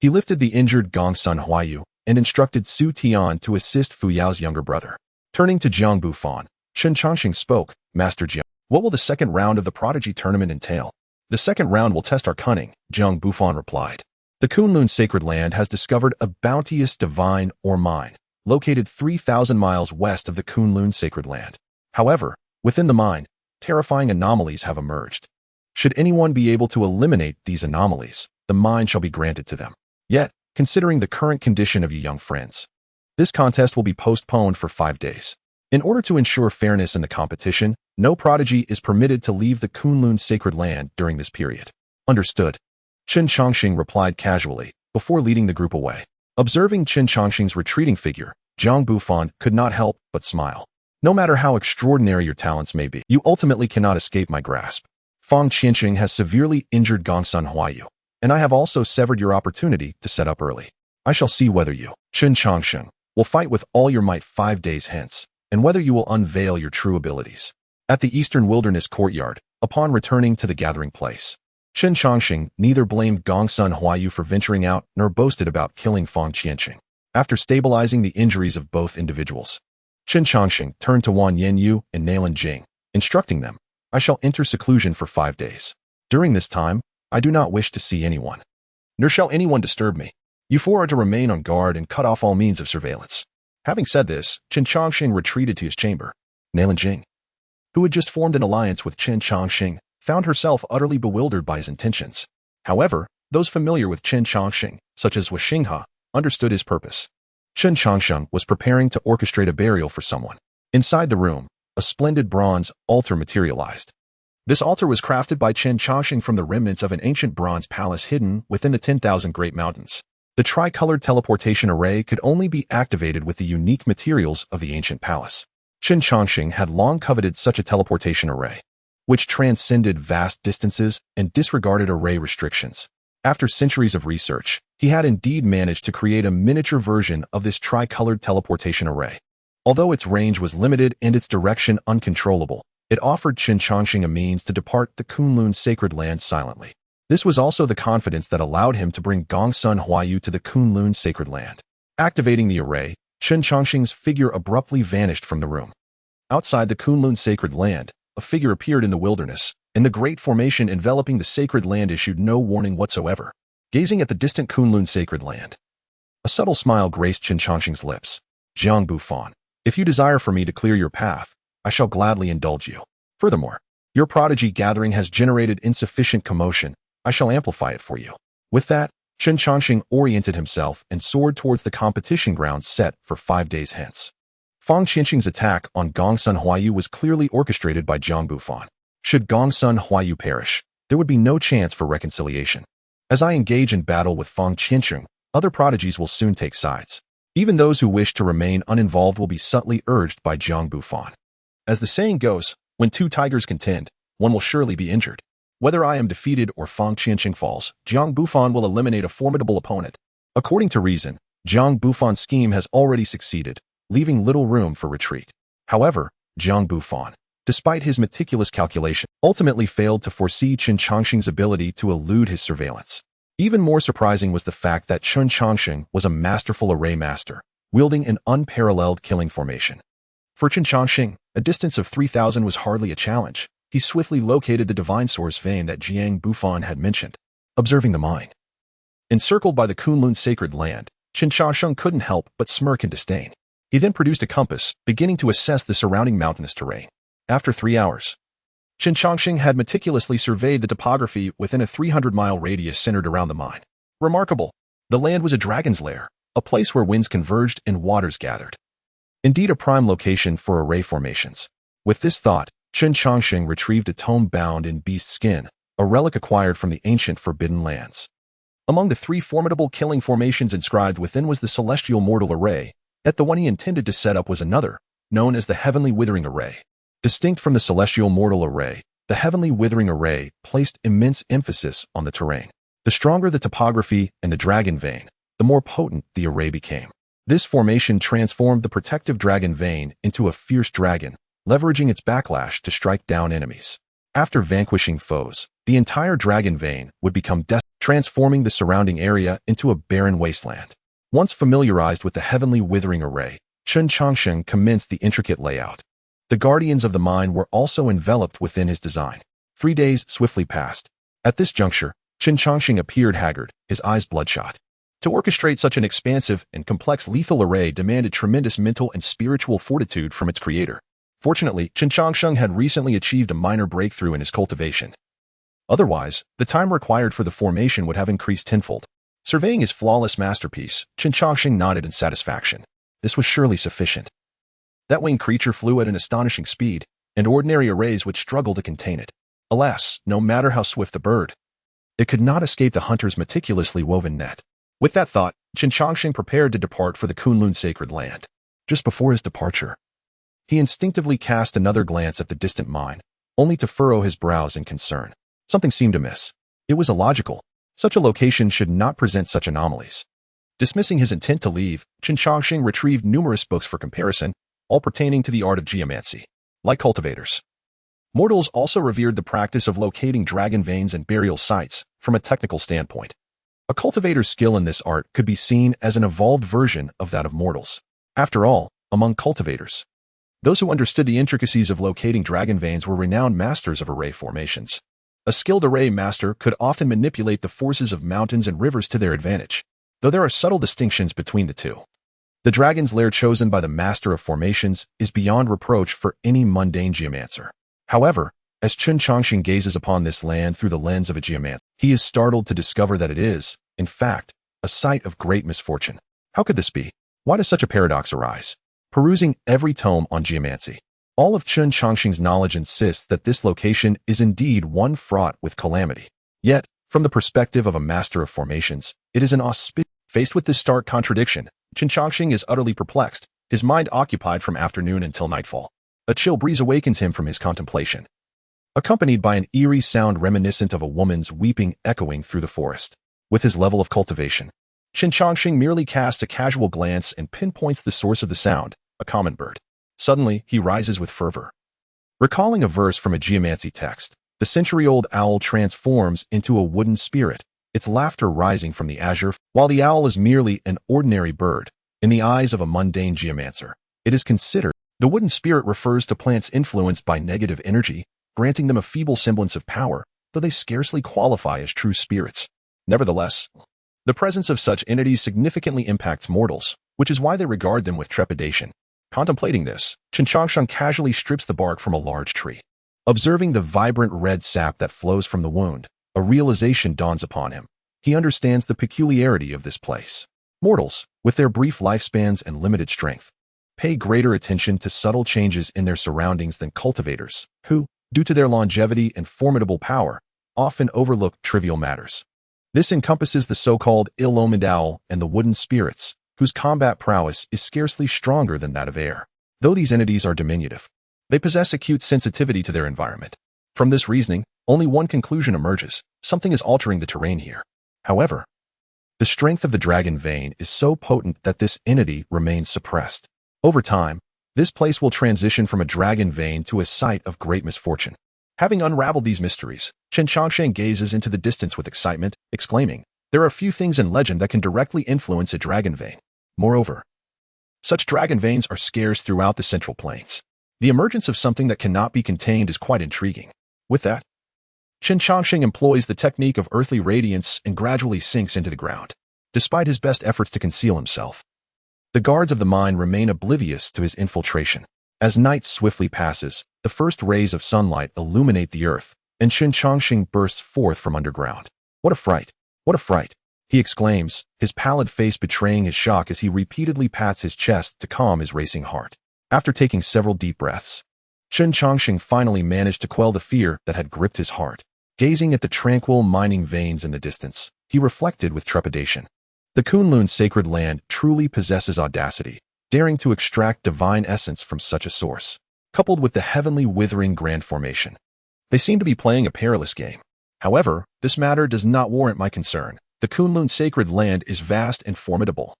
He lifted the injured Gongsun Huayu and instructed Su Tian to assist Fu Yao's younger brother. Turning to Jiang Bufan, Chen Changsheng spoke, Master Jiang, what will the second round of the Prodigy tournament entail? The second round will test our cunning, Jiang Bufan replied. The Kunlun Sacred Land has discovered a bounteous divine ore mine, located 3,000 miles west of the Kunlun Sacred Land. However, within the mine, terrifying anomalies have emerged. Should anyone be able to eliminate these anomalies, the mine shall be granted to them. Yet, considering the current condition of you young friends, this contest will be postponed for 5 days. In order to ensure fairness in the competition, no prodigy is permitted to leave the Kunlun Sacred Land during this period. Understood. Chen Changsheng replied casually, before leading the group away. Observing Chen Changsheng's retreating figure, Jiang Bufan could not help but smile. No matter how extraordinary your talents may be, you ultimately cannot escape my grasp. Chen Changsheng has severely injured Gongsun Huayu, and I have also severed your opportunity to set up early. I shall see whether you, Chen Changsheng, will fight with all your might 5 days hence, and whether you will unveil your true abilities. At the Eastern Wilderness Courtyard, upon returning to the gathering place, Chen Changsheng neither blamed Gongsun Huayu for venturing out nor boasted about killing Chen Changsheng. After stabilizing the injuries of both individuals, Chen Changsheng turned to Wan Yanyu and Nailan Jing, instructing them, I shall enter seclusion for 5 days. During this time, I do not wish to see anyone, nor shall anyone disturb me. You four are to remain on guard and cut off all means of surveillance. Having said this, Chen Changsheng retreated to his chamber. Nailan Jing, who had just formed an alliance with Chen Changsheng, found herself utterly bewildered by his intentions. However, those familiar with Chen Changsheng, such as Xinxia, understood his purpose. Chen Changsheng was preparing to orchestrate a burial for someone. Inside the room, a splendid bronze altar materialized. This altar was crafted by Chen Changsheng from the remnants of an ancient bronze palace hidden within the 10,000 Great Mountains. The tricolored teleportation array could only be activated with the unique materials of the ancient palace. Chen Changsheng had long coveted such a teleportation array, which transcended vast distances and disregarded array restrictions. After centuries of research, he had indeed managed to create a miniature version of this tricolored teleportation array. Although its range was limited and its direction uncontrollable, it offered Chen Changsheng a means to depart the Kunlun Sacred Land silently. This was also the confidence that allowed him to bring Gongsun Huayu to the Kunlun Sacred Land. Activating the array, Chen Changsheng's figure abruptly vanished from the room. Outside the Kunlun Sacred Land, a figure appeared in the wilderness, and the great formation enveloping the sacred land issued no warning whatsoever. Gazing at the distant Kunlun Sacred Land, a subtle smile graced Chen Changsheng's lips. Jiang Bufan, if you desire for me to clear your path, I shall gladly indulge you. Furthermore, your prodigy gathering has generated insufficient commotion. I shall amplify it for you. With that, Chen Changsheng oriented himself and soared towards the competition grounds set for 5 days hence. Chen Changsheng's attack on Gongsun Huayu was clearly orchestrated by Jiang Bufan. Should Gongsun Huayu perish, there would be no chance for reconciliation. As I engage in battle with Chen Changsheng, other prodigies will soon take sides. Even those who wish to remain uninvolved will be subtly urged by Jiang Bufan. As the saying goes, when 2 tigers contend, one will surely be injured. Whether I am defeated or Chen Changsheng falls, Jiang Bufan will eliminate a formidable opponent. According to reason, Jiang Bufan's scheme has already succeeded, leaving little room for retreat. However, Jiang Bufan, despite his meticulous calculation, ultimately failed to foresee Chen Changsheng's ability to elude his surveillance. Even more surprising was the fact that Chen Changsheng was a masterful array master, wielding an unparalleled killing formation. For Chen Changsheng, a distance of 3,000 was hardly a challenge. He swiftly located the divine source vein that Jiang Bufan had mentioned. Observing the mine, encircled by the Kunlun Sacred Land, Chen Changsheng couldn't help but smirk in disdain. He then produced a compass, beginning to assess the surrounding mountainous terrain. After 3 hours, Chen Changsheng had meticulously surveyed the topography within a 300-mile radius centered around the mine. Remarkable! The land was a dragon's lair, a place where winds converged and waters gathered. Indeed a prime location for array formations. With this thought, Chen Changsheng retrieved a tome bound in beast skin, a relic acquired from the ancient Forbidden Lands. Among the three formidable killing formations inscribed within was the celestial mortal array, yet the one he intended to set up was another, known as the heavenly withering array. Distinct from the celestial mortal array, the heavenly withering array placed immense emphasis on the terrain. The stronger the topography and the dragon vein, the more potent the array became. This formation transformed the protective dragon vein into a fierce dragon, leveraging its backlash to strike down enemies. After vanquishing foes, the entire dragon vein would become transforming the surrounding area into a barren wasteland. Once familiarized with the heavenly withering array, Chen Changsheng commenced the intricate layout. The guardians of the mine were also enveloped within his design. 3 days swiftly passed. At this juncture, Chen Changsheng appeared haggard, his eyes bloodshot. To orchestrate such an expansive and complex lethal array demanded tremendous mental and spiritual fortitude from its creator. Fortunately, Chen Changsheng had recently achieved a minor breakthrough in his cultivation. Otherwise, the time required for the formation would have increased tenfold. Surveying his flawless masterpiece, Chen Changsheng nodded in satisfaction. This was surely sufficient. That winged creature flew at an astonishing speed, and ordinary arrays would struggle to contain it. Alas, no matter how swift the bird, it could not escape the hunter's meticulously woven net. With that thought, Chen Changsheng prepared to depart for the Kunlun sacred land. Just before his departure, he instinctively cast another glance at the distant mine, only to furrow his brows in concern. Something seemed amiss. It was illogical. Such a location should not present such anomalies. Dismissing his intent to leave, Chen Changsheng retrieved numerous books for comparison, all pertaining to the art of geomancy. Like cultivators, mortals also revered the practice of locating dragon veins and burial sites from a technical standpoint. A cultivator's skill in this art could be seen as an evolved version of that of mortals. After all, among cultivators, those who understood the intricacies of locating dragon veins were renowned masters of array formations. A skilled array master could often manipulate the forces of mountains and rivers to their advantage, though there are subtle distinctions between the two. The dragon's lair chosen by the master of formations is beyond reproach for any mundane geomancer. However, as Chen Changsheng gazes upon this land through the lens of a geomancer, he is startled to discover that it is, in fact, a site of great misfortune. How could this be? Why does such a paradox arise? Perusing every tome on geomancy, all of Chen Changsheng's knowledge insists that this location is indeed one fraught with calamity. Yet, from the perspective of a master of formations, it is an auspicious. Faced with this stark contradiction, Chen Changsheng is utterly perplexed, his mind occupied from afternoon until nightfall. A chill breeze awakens him from his contemplation, accompanied by an eerie sound reminiscent of a woman's weeping echoing through the forest. With his level of cultivation, Chen Changsheng merely casts a casual glance and pinpoints the source of the sound, a common bird. Suddenly, he rises with fervor. Recalling a verse from a geomancy text, the century-old owl transforms into a wooden spirit, its laughter rising from the azure. While the owl is merely an ordinary bird, in the eyes of a mundane geomancer, it is considered. The wooden spirit refers to plants influenced by negative energy, granting them a feeble semblance of power, though they scarcely qualify as true spirits. Nevertheless, the presence of such entities significantly impacts mortals, which is why they regard them with trepidation. Contemplating this, Chen Changsheng casually strips the bark from a large tree. Observing the vibrant red sap that flows from the wound, a realization dawns upon him. He understands the peculiarity of this place. Mortals, with their brief lifespans and limited strength, pay greater attention to subtle changes in their surroundings than cultivators, who, due to their longevity and formidable power, often overlook trivial matters. This encompasses the so-called ill-omened owl and the wooden spirits, whose combat prowess is scarcely stronger than that of air. Though these entities are diminutive, they possess acute sensitivity to their environment. From this reasoning, only one conclusion emerges: something is altering the terrain here. However, the strength of the dragon vein is so potent that this entity remains suppressed. Over time, this place will transition from a dragon vein to a site of great misfortune. Having unraveled these mysteries, Chen Changsheng gazes into the distance with excitement, exclaiming, "There are few things in legend that can directly influence a dragon vein. Moreover, such dragon veins are scarce throughout the Central Plains. The emergence of something that cannot be contained is quite intriguing." With that, Chen Changsheng employs the technique of earthly radiance and gradually sinks into the ground. Despite his best efforts to conceal himself, the guards of the mine remain oblivious to his infiltration. As night swiftly passes, the first rays of sunlight illuminate the earth, and Chen Changsheng bursts forth from underground. "What a fright! What a fright!" he exclaims, his pallid face betraying his shock as he repeatedly pats his chest to calm his racing heart. After taking several deep breaths, Chen Changsheng finally managed to quell the fear that had gripped his heart. Gazing at the tranquil mining veins in the distance, He reflected with trepidation. The Kunlun sacred land truly possesses audacity, daring to extract divine essence from such a source, coupled with the heavenly withering grand formation. They seem to be playing a perilous game. However, this matter does not warrant my concern. The Kunlun sacred land is vast and formidable,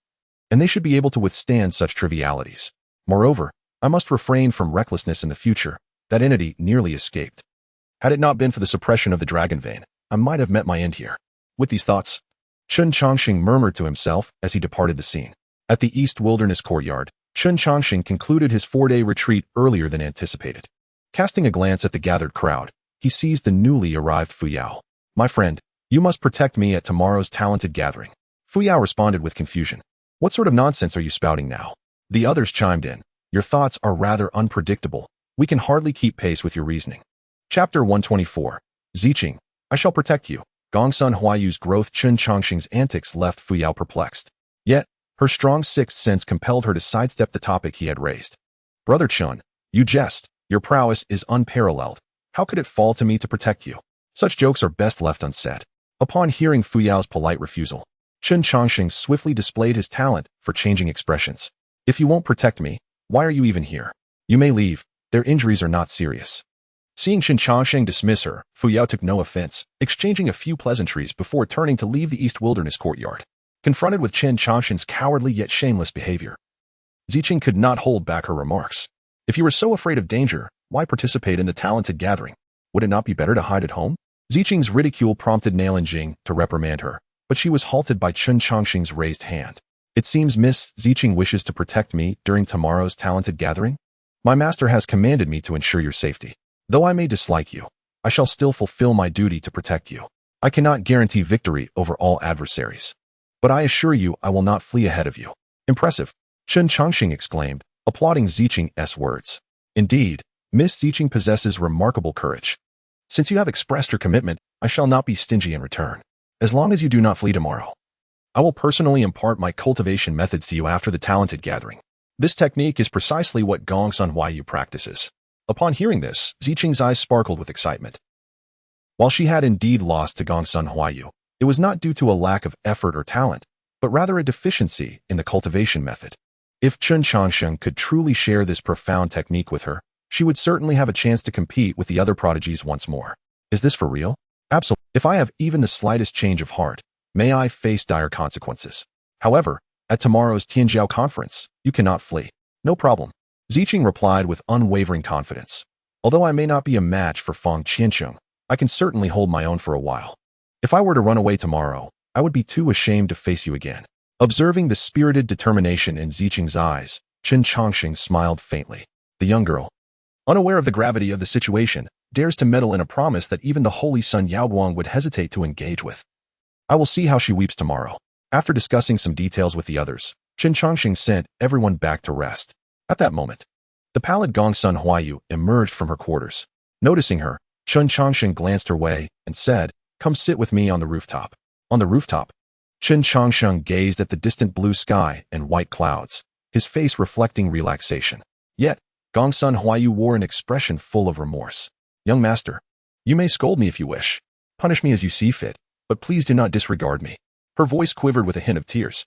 and they should be able to withstand such trivialities. Moreover, I must refrain from recklessness in the future. That entity nearly escaped. Had it not been for the suppression of the dragon vein, I might have met my end here. With these thoughts, Chen Changsheng murmured to himself as he departed the scene. At the East Wilderness courtyard, Chen Changsheng concluded his 4-day retreat earlier than anticipated. Casting a glance at the gathered crowd, he seized the newly arrived Fuyao. My friend, you must protect me at tomorrow's talented gathering. Fuyao responded with confusion. What sort of nonsense are you spouting now? The others chimed in. Your thoughts are rather unpredictable. We can hardly keep pace with your reasoning. Chapter 124. Xiqing, I shall protect you. Gongsun Huayu's growth. Chen Changsheng's antics left Fuyao perplexed. Yet, her strong sixth sense compelled her to sidestep the topic he had raised. Brother Chen, you jest. Your prowess is unparalleled. How could it fall to me to protect you? Such jokes are best left unsaid. Upon hearing Fuyao's polite refusal, Chen Changsheng swiftly displayed his talent for changing expressions. If you won't protect me, why are you even here? You may leave. Their injuries are not serious. Seeing Chen Changsheng dismiss her, Fuyao took no offense, exchanging a few pleasantries before turning to leave the East Wilderness courtyard. Confronted with Chen Changsheng's cowardly yet shameless behavior, Xiqing could not hold back her remarks. If you were so afraid of danger, why participate in the talented gathering? Would it not be better to hide at home? Xiqing's ridicule prompted Nailin Jing to reprimand her, but she was halted by Chen Changsheng's raised hand. It seems Miss Xiqing wishes to protect me during tomorrow's talented gathering? My master has commanded me to ensure your safety. Though I may dislike you, I shall still fulfill my duty to protect you. I cannot guarantee victory over all adversaries, but I assure you I will not flee ahead of you. Impressive, Chen Changsheng exclaimed, applauding Xiqing's words. Indeed, Miss Xiqing possesses remarkable courage. Since you have expressed your commitment, I shall not be stingy in return. As long as you do not flee tomorrow, I will personally impart my cultivation methods to you after the talented gathering. This technique is precisely what Gongsun Huayu practices. Upon hearing this, Xiqing's eyes sparkled with excitement. While she had indeed lost to Gongsun Huayu, it was not due to a lack of effort or talent, but rather a deficiency in the cultivation method. If Chen Changsheng could truly share this profound technique with her, she would certainly have a chance to compete with the other prodigies once more. Is this for real? Absolutely. If I have even the slightest change of heart, may I face dire consequences. However, at tomorrow's Tianjiao conference, you cannot flee. No problem. Xiqing replied with unwavering confidence. Although I may not be a match for Fang Qiancheng, I can certainly hold my own for a while. If I were to run away tomorrow, I would be too ashamed to face you again. Observing the spirited determination in Xiqing's eyes, Chen Changsheng smiled faintly. The young girl, unaware of the gravity of the situation, dares to meddle in a promise that even the holy son Yaoguang would hesitate to engage with. I will see how she weeps tomorrow. After discussing some details with the others, Chen Changsheng sent everyone back to rest. At that moment, the pallid Gongsun Huayu emerged from her quarters. Noticing her, Chen Changsheng glanced her way and said, "Come sit with me on the rooftop." On the rooftop, Chen Changsheng gazed at the distant blue sky and white clouds, his face reflecting relaxation. Yet, Gongsun Huayu wore an expression full of remorse. "Young master, you may scold me if you wish. Punish me as you see fit, but please do not disregard me." Her voice quivered with a hint of tears.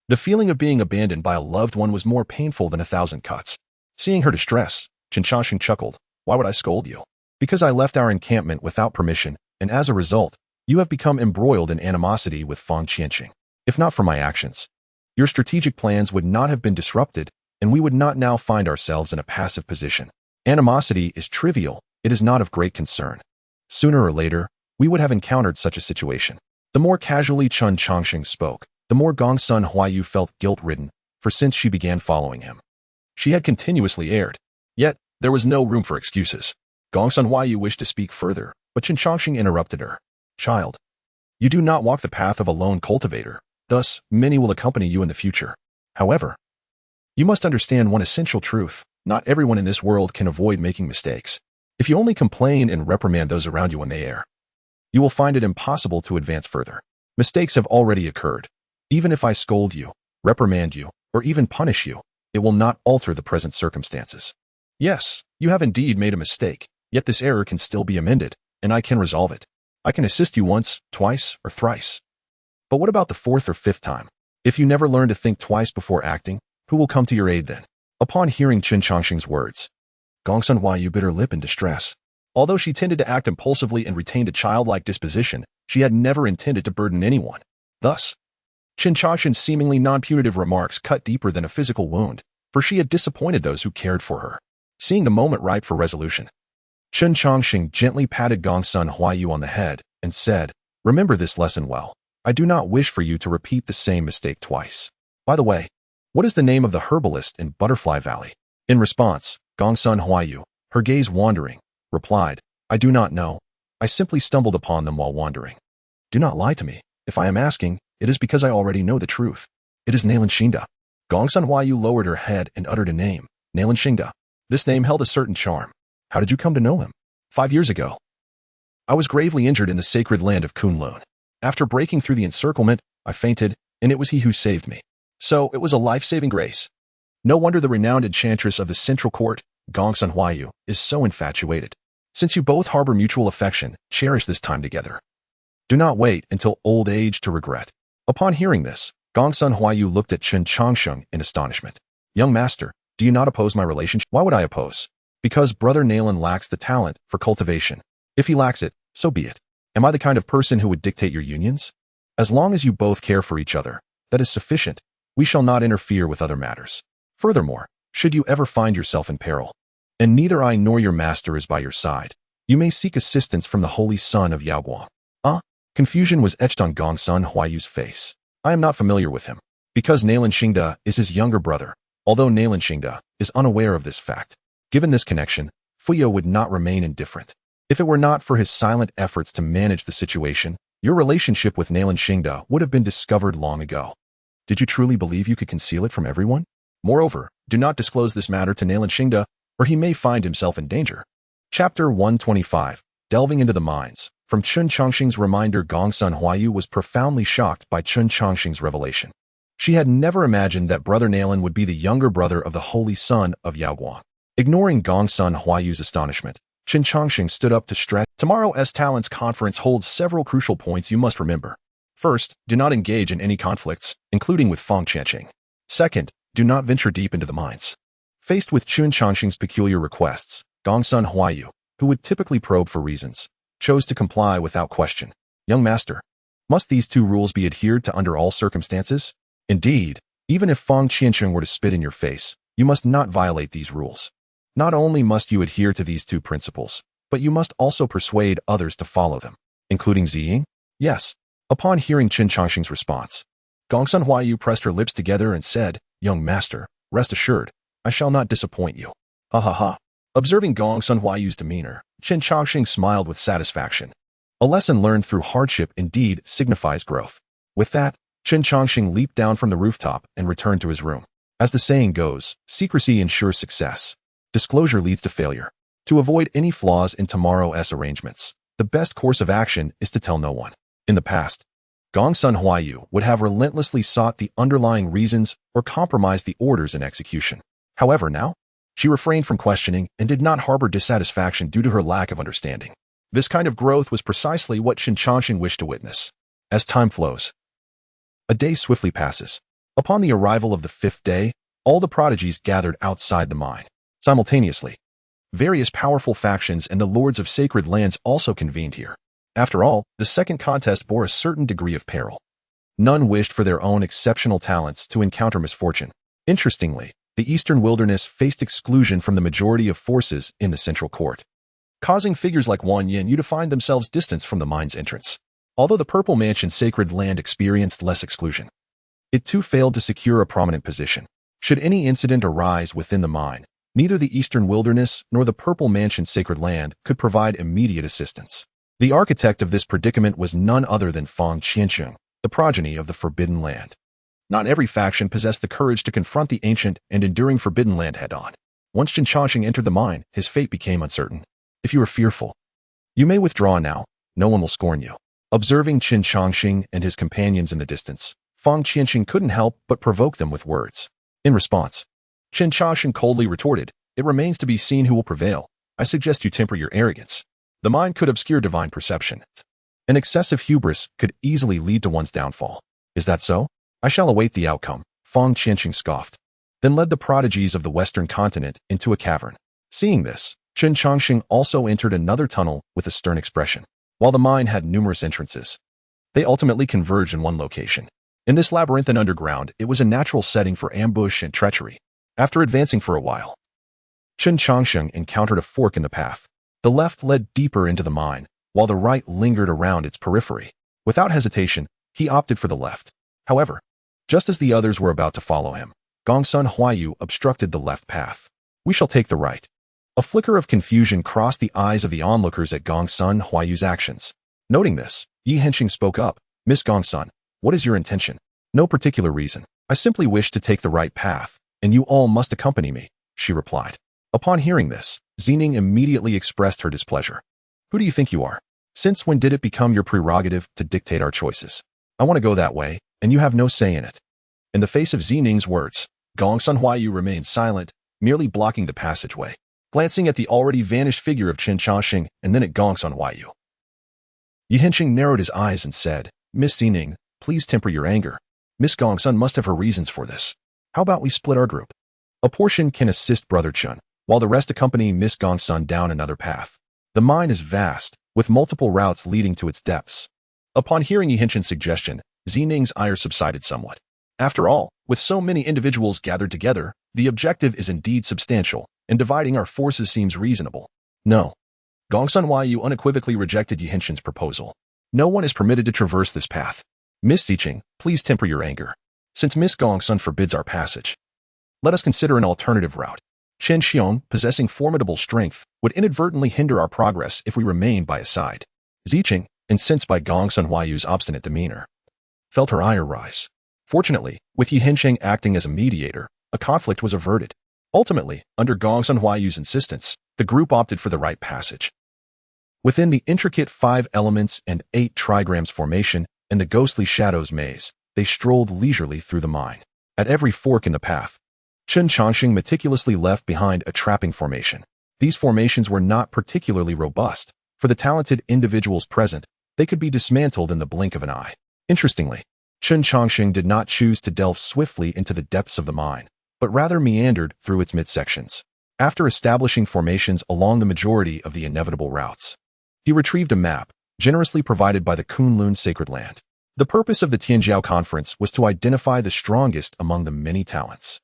The feeling of being abandoned by a loved one was more painful than 1,000 cuts. Seeing her distress, Chen Changsheng chuckled. "Why would I scold you? Because I left our encampment without permission, and as a result, you have become embroiled in animosity with Fang Qiancheng. If not for my actions, your strategic plans would not have been disrupted, and we would not now find ourselves in a passive position. Animosity is trivial, it is not of great concern. Sooner or later, we would have encountered such a situation." The more casually Chen Changsheng spoke, the more Gongsun Huayu felt guilt-ridden, for since she began following him, she had continuously erred. Yet, there was no room for excuses. Gongsun Huayu wished to speak further, but Chen Changsheng interrupted her. "Child, you do not walk the path of a lone cultivator, thus, many will accompany you in the future. However, you must understand one essential truth. Not everyone in this world can avoid making mistakes. If you only complain and reprimand those around you when they err, you will find it impossible to advance further. Mistakes have already occurred. Even if I scold you, reprimand you, or even punish you, it will not alter the present circumstances. Yes, you have indeed made a mistake, yet this error can still be amended, and I can resolve it. I can assist you once, twice, or thrice. But what about the fourth or fifth time? If you never learn to think twice before acting, who will come to your aid then? Upon hearing Chen Changsheng's words, Gongsun Huayu bit her lip in distress. Although she tended to act impulsively and retained a childlike disposition, she had never intended to burden anyone. Thus, Chen Changsheng's seemingly non-punitive remarks cut deeper than a physical wound, for she had disappointed those who cared for her. Seeing the moment ripe for resolution, Chen Changsheng gently patted Gongsun Huayu on the head and said, "Remember this lesson well. I do not wish for you to repeat the same mistake twice. By the way, what is the name of the herbalist in Butterfly Valley?" In response, Gongsun Huayu, her gaze wandering, replied, "I do not know. I simply stumbled upon them while wandering." "Do not lie to me. If I am asking, it is because I already know the truth. It is Xianxia." Gongsun Huayu lowered her head and uttered a name, Xianxia. This name held a certain charm. "How did you come to know him?" 5 years ago, I was gravely injured in the sacred land of Kunlun. After breaking through the encirclement, I fainted, and it was he who saved me. So it was a life-saving grace. No wonder the renowned enchantress of the central court, Gongsun Huayu, is so infatuated. Since you both harbor mutual affection, cherish this time together. Do not wait until old age to regret. Upon hearing this, Gongsun Huayu looked at Chen Changsheng in astonishment. "Young master, do you not oppose my relationship?" "Why would I oppose?" "Because Brother Nalan lacks the talent for cultivation. If he lacks it, so be it. Am I the kind of person who would dictate your unions? As long as you both care for each other, that is sufficient. We shall not interfere with other matters. Furthermore, should you ever find yourself in peril, and neither I nor your master is by your side, you may seek assistance from the holy son of Yaoguang." Confusion was etched on Gongsun Huayu's face. "I am not familiar with him." Because Xianxia is his younger brother, although Xianxia is unaware of this fact. Given this connection, Fuyo would not remain indifferent. If it were not for his silent efforts to manage the situation, your relationship with Xianxia would have been discovered long ago. Did you truly believe you could conceal it from everyone? Moreover, do not disclose this matter to Xianxia, or he may find himself in danger. Chapter 125, Delving into the Mines. From Chen Changsheng's reminder, Gongsun Huayu was profoundly shocked by Chen Changsheng's revelation. She had never imagined that Brother Nalan would be the younger brother of the holy son of Yaoguang. Ignoring Gongsun Huayu's astonishment, Chen Changsheng stood up to stress. Tomorrow's Talents Conference holds several crucial points you must remember. First, do not engage in any conflicts, including with Feng Qianqing. Second, do not venture deep into the mines. Faced with Chen Changsheng's peculiar requests, Gongsun Huayu, who would typically probe for reasons, chose to comply without question. "Young master, must these two rules be adhered to under all circumstances? Indeed, even if Feng Qianqing were to spit in your face, you must not violate these rules. Not only must you adhere to these two principles, but you must also persuade others to follow them, including Ziying?" "Yes." Upon hearing Chen Changsheng's response, Gongsun Huayu pressed her lips together and said, "Young master, rest assured, I shall not disappoint you." "Ha ha ha." Observing Gongsun Huayu's demeanor, Chen Changsheng smiled with satisfaction. A lesson learned through hardship indeed signifies growth. With that, Chen Changsheng leaped down from the rooftop and returned to his room. As the saying goes, secrecy ensures success. Disclosure leads to failure. To avoid any flaws in tomorrow's arrangements, the best course of action is to tell no one. In the past, Gongsun Huayu would have relentlessly sought the underlying reasons or compromised the orders in execution. However, now, she refrained from questioning and did not harbor dissatisfaction due to her lack of understanding. This kind of growth was precisely what Chen Changsheng wished to witness. As time flows, a day swiftly passes. Upon the arrival of the 5th day, all the prodigies gathered outside the mine. Simultaneously, various powerful factions and the lords of sacred lands also convened here. After all, the second contest bore a certain degree of peril. None wished for their own exceptional talents to encounter misfortune. Interestingly, the eastern wilderness faced exclusion from the majority of forces in the central court, causing figures like Wang Yin to find themselves distanced from the mine's entrance. Although the Purple Mansion sacred land experienced less exclusion, it too failed to secure a prominent position. Should any incident arise within the mine, neither the eastern wilderness nor the Purple Mansion sacred land could provide immediate assistance. The architect of this predicament was none other than Feng Qianqing, the progeny of the Forbidden Land. Not every faction possessed the courage to confront the ancient and enduring Forbidden Land head-on. Once Chen Changsheng entered the mine, his fate became uncertain. "If you are fearful, you may withdraw now. No one will scorn you." Observing Chen Changsheng and his companions in the distance, Feng Qianqing couldn't help but provoke them with words. In response, Chen Changsheng coldly retorted, "It remains to be seen who will prevail. I suggest you temper your arrogance. The mind could obscure divine perception, An excessive hubris could easily lead to one's downfall. Is that so? I shall await the outcome, Chen Changsheng scoffed, then led the prodigies of the western continent into a cavern. Seeing this, Chen Changsheng also entered another tunnel with a stern expression. While the mine had numerous entrances, they ultimately converged in one location. In this labyrinthine underground, it was a natural setting for ambush and treachery. After advancing for a while, Chen Changsheng encountered a fork in the path. The left led deeper into the mine, while the right lingered around its periphery. Without hesitation, he opted for the left. However, just as the others were about to follow him, Gongsun Huaiyu obstructed the left path. We shall take the right. A flicker of confusion crossed the eyes of the onlookers at Gongsun Huaiyu's actions. Noting this, Yi Hensheng spoke up. Miss Gongsun, what is your intention? No particular reason. I simply wish to take the right path, and you all must accompany me, she replied. Upon hearing this, Xining immediately expressed her displeasure. Who do you think you are? Since when did it become your prerogative to dictate our choices? I want to go that way, and you have no say in it. In the face of Xining's words, Gongsun Huaiyu remained silent, merely blocking the passageway, glancing at the already vanished figure of Chen Changsheng and then at Gongsun Huaiyu. Yi Hensheng narrowed his eyes and said, Miss Xining, please temper your anger. Miss Gongsun must have her reasons for this. How about we split our group? A portion can assist Brother Chen, while the rest accompany Miss Gongsun down another path. The mine is vast, with multiple routes leading to its depths. Upon hearing Yi Hensheng's suggestion, Xining's ire subsided somewhat. After all, with so many individuals gathered together, the objective is indeed substantial, and dividing our forces seems reasonable. No. Gongsun Huaiyu unequivocally rejected Yi Hensheng's proposal. No one is permitted to traverse this path. Miss Xiqing, please temper your anger. Since Miss Gongsun forbids our passage, let us consider an alternative route. Chen Xiong, possessing formidable strength, would inadvertently hinder our progress if we remain by his side. Xiqing, incensed by Gongsun Huaiyu's obstinate demeanor, felt her ire rise. Fortunately, with Yi Hensheng acting as a mediator, a conflict was averted. Ultimately, under Gongsun Huaiyu's insistence, the group opted for the right passage. Within the intricate 5 elements and 8 trigrams formation and the ghostly shadows maze, they strolled leisurely through the mine. At every fork in the path, Chen Changsheng meticulously left behind a trapping formation. These formations were not particularly robust. For the talented individuals present, they could be dismantled in the blink of an eye. Interestingly, Chen Changsheng did not choose to delve swiftly into the depths of the mine, but rather meandered through its midsections. After establishing formations along the majority of the inevitable routes, he retrieved a map, generously provided by the Kunlun Sacred Land. The purpose of the Tianjiao Conference was to identify the strongest among the many talents.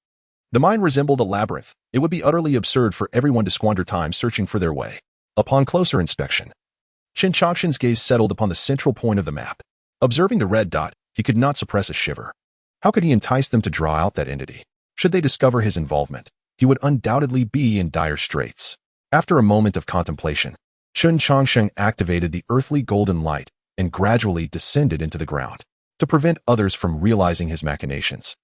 The mine resembled a labyrinth. It would be utterly absurd for everyone to squander time searching for their way. Upon closer inspection, Chen Changsheng's gaze settled upon the central point of the map. Observing the red dot, he could not suppress a shiver. How could he entice them to draw out that entity? Should they discover his involvement, he would undoubtedly be in dire straits. After a moment of contemplation, Chen Changsheng activated the earthly golden light and gradually descended into the ground. To prevent others from realizing his machinations,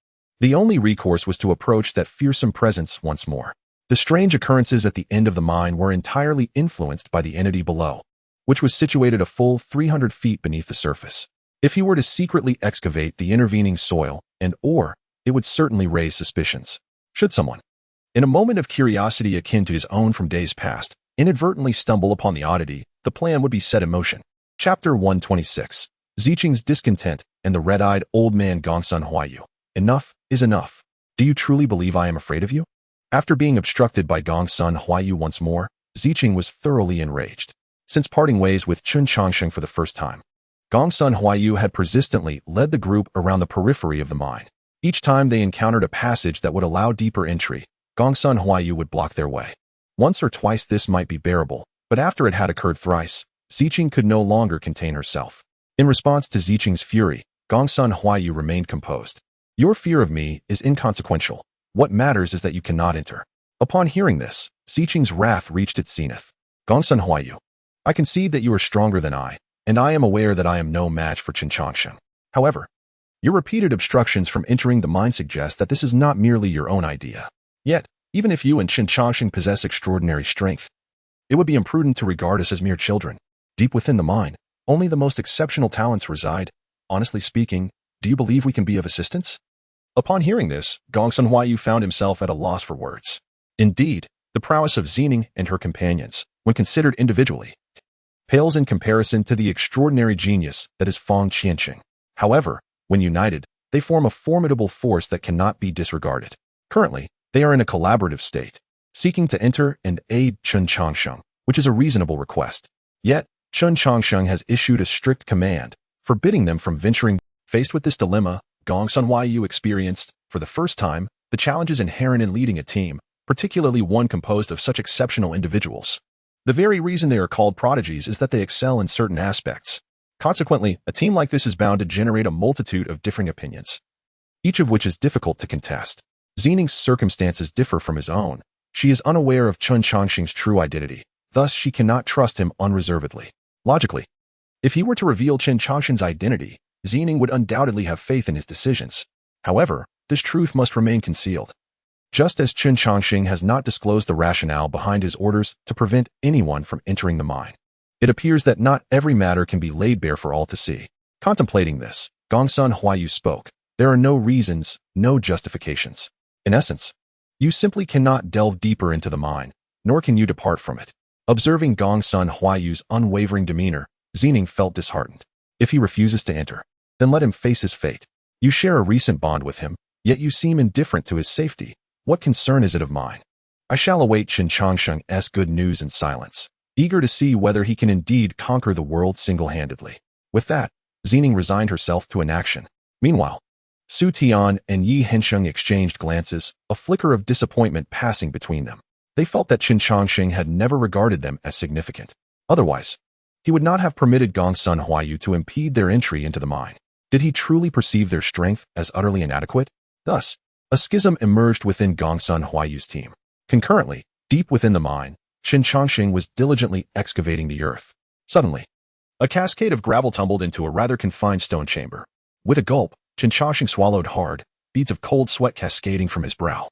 the only recourse was to approach that fearsome presence once more. The strange occurrences at the end of the mine were entirely influenced by the entity below, which was situated a full 300 feet beneath the surface. If he were to secretly excavate the intervening soil and ore, it would certainly raise suspicions. Should someone, in a moment of curiosity akin to his own from days past, inadvertently stumble upon the oddity, the plan would be set in motion. Chapter 126. Xiqing's Discontent and the Red-Eyed Old Man Gongsun Huaiyu. Enough is enough. Do you truly believe I am afraid of you? After being obstructed by Gongsun Huaiyu once more, Xiqing was thoroughly enraged. Since parting ways with Chen Changsheng for the first time, Gongsun Huaiyu had persistently led the group around the periphery of the mine. Each time they encountered a passage that would allow deeper entry, Gongsun Huaiyu would block their way. Once or twice this might be bearable, but after it had occurred thrice, Xiqing could no longer contain herself. In response to Xiqing's fury, Gongsun Huaiyu remained composed. Your fear of me is inconsequential. What matters is that you cannot enter. Upon hearing this, Xiqing's wrath reached its zenith. Gongsun Huaiyu, I concede that you are stronger than I, and I am aware that I am no match for Chen Changsheng. However, your repeated obstructions from entering the mine suggest that this is not merely your own idea. Yet, even if you and Chen Changsheng possess extraordinary strength, it would be imprudent to regard us as mere children. Deep within the mine, only the most exceptional talents reside. Honestly speaking, do you believe we can be of assistance? Upon hearing this, Gongsun Huaiyu found himself at a loss for words. Indeed, the prowess of Xining and her companions, when considered individually, pales in comparison to the extraordinary genius that is Chen Changsheng. However, when united, they form a formidable force that cannot be disregarded. Currently, they are in a collaborative state, seeking to enter and aid Chen Changsheng, which is a reasonable request. Yet, Chen Changsheng has issued a strict command, forbidding them from venturing. Faced with this dilemma, Gongsun Huaiyu experienced, for the first time, the challenges inherent in leading a team, particularly one composed of such exceptional individuals. The very reason they are called prodigies is that they excel in certain aspects. Consequently, a team like this is bound to generate a multitude of differing opinions, each of which is difficult to contest. Xianxia's circumstances differ from his own. She is unaware of Chen Changsheng's true identity, thus she cannot trust him unreservedly. Logically, if he were to reveal Chen Changsheng's identity, Xianxia would undoubtedly have faith in his decisions. However, this truth must remain concealed. Just as Chen Changsheng has not disclosed the rationale behind his orders to prevent anyone from entering the mine, it appears that not every matter can be laid bare for all to see. Contemplating this, Gongsun Huaiyu spoke. There are no reasons, no justifications. In essence, you simply cannot delve deeper into the mine, nor can you depart from it. Observing Gongsun Huaiyu's unwavering demeanor, Xianxia felt disheartened. If he refuses to enter, then let him face his fate. You share a recent bond with him, yet you seem indifferent to his safety. What concern is it of mine? I shall await Chen Changsheng's good news in silence, eager to see whether he can indeed conquer the world single-handedly. With that, Xianxia resigned herself to inaction. Meanwhile, Su Tian and Yi Hensheng exchanged glances, a flicker of disappointment passing between them. They felt that Chen Changsheng had never regarded them as significant. Otherwise, he would not have permitted Gongsun Huaiyu to impede their entry into the mine. Did he truly perceive their strength as utterly inadequate? Thus, a schism emerged within Gongsun Huaiyu's team. Concurrently, deep within the mine, Chen Changsheng was diligently excavating the earth. Suddenly, a cascade of gravel tumbled into a rather confined stone chamber. With a gulp, Chen Changsheng swallowed hard, beads of cold sweat cascading from his brow.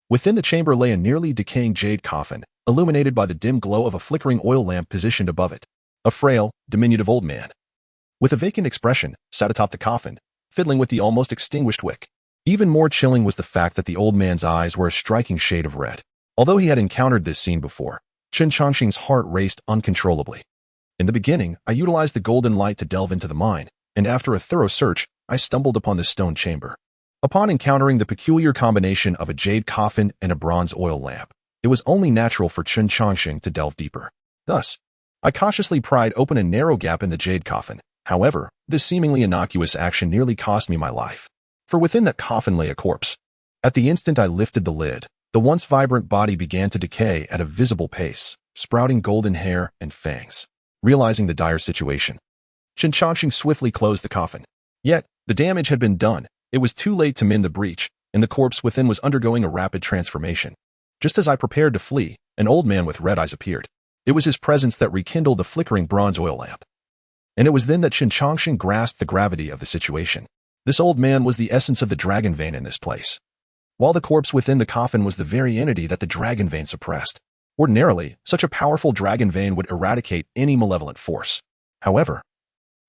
Within the chamber lay a nearly decaying jade coffin, illuminated by the dim glow of a flickering oil lamp positioned above it. A frail, diminutive old man, with a vacant expression, sat atop the coffin, fiddling with the almost extinguished wick. Even more chilling was the fact that the old man's eyes were a striking shade of red. Although he had encountered this scene before, Chen Changsheng's heart raced uncontrollably. In the beginning, I utilized the golden light to delve into the mine, and after a thorough search, I stumbled upon this stone chamber. Upon encountering the peculiar combination of a jade coffin and a bronze oil lamp, it was only natural for Chen Changsheng to delve deeper. Thus, I cautiously pried open a narrow gap in the jade coffin. However, this seemingly innocuous action nearly cost me my life. For within that coffin lay a corpse. At the instant I lifted the lid, the once vibrant body began to decay at a visible pace, sprouting golden hair and fangs. Realizing the dire situation, Chen Changsheng swiftly closed the coffin. Yet, the damage had been done. It was too late to mend the breach, and the corpse within was undergoing a rapid transformation. Just as I prepared to flee, an old man with red eyes appeared. It was his presence that rekindled the flickering bronze oil lamp. And it was then that Chen Changsheng grasped the gravity of the situation. This old man was the essence of the dragon vein in this place, while the corpse within the coffin was the very entity that the dragon vein suppressed. Ordinarily, such a powerful dragon vein would eradicate any malevolent force. However,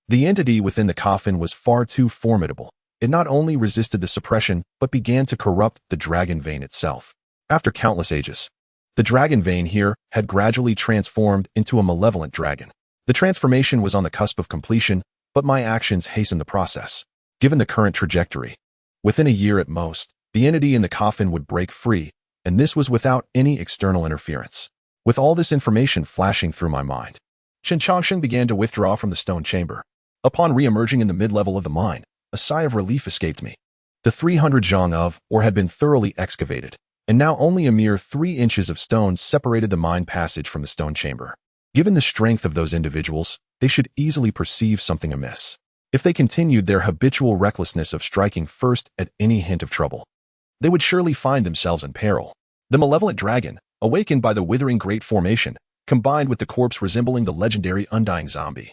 the entity within the coffin was far too formidable. It not only resisted the suppression, but began to corrupt the dragon vein itself. After countless ages, the dragon vein here had gradually transformed into a malevolent dragon. The transformation was on the cusp of completion, but my actions hastened the process. Given the current trajectory, within a year at most, the entity in the coffin would break free, and this was without any external interference. With all this information flashing through my mind, Chen Changsheng began to withdraw from the stone chamber. Upon re-emerging in the mid-level of the mine, a sigh of relief escaped me. The 300 zhang of ore had been thoroughly excavated, and now only a mere 3 inches of stone separated the mine passage from the stone chamber. Given the strength of those individuals, they should easily perceive something amiss. If they continued their habitual recklessness of striking first at any hint of trouble, they would surely find themselves in peril. The malevolent dragon, awakened by the withering great formation, combined with the corpse resembling the legendary undying zombie,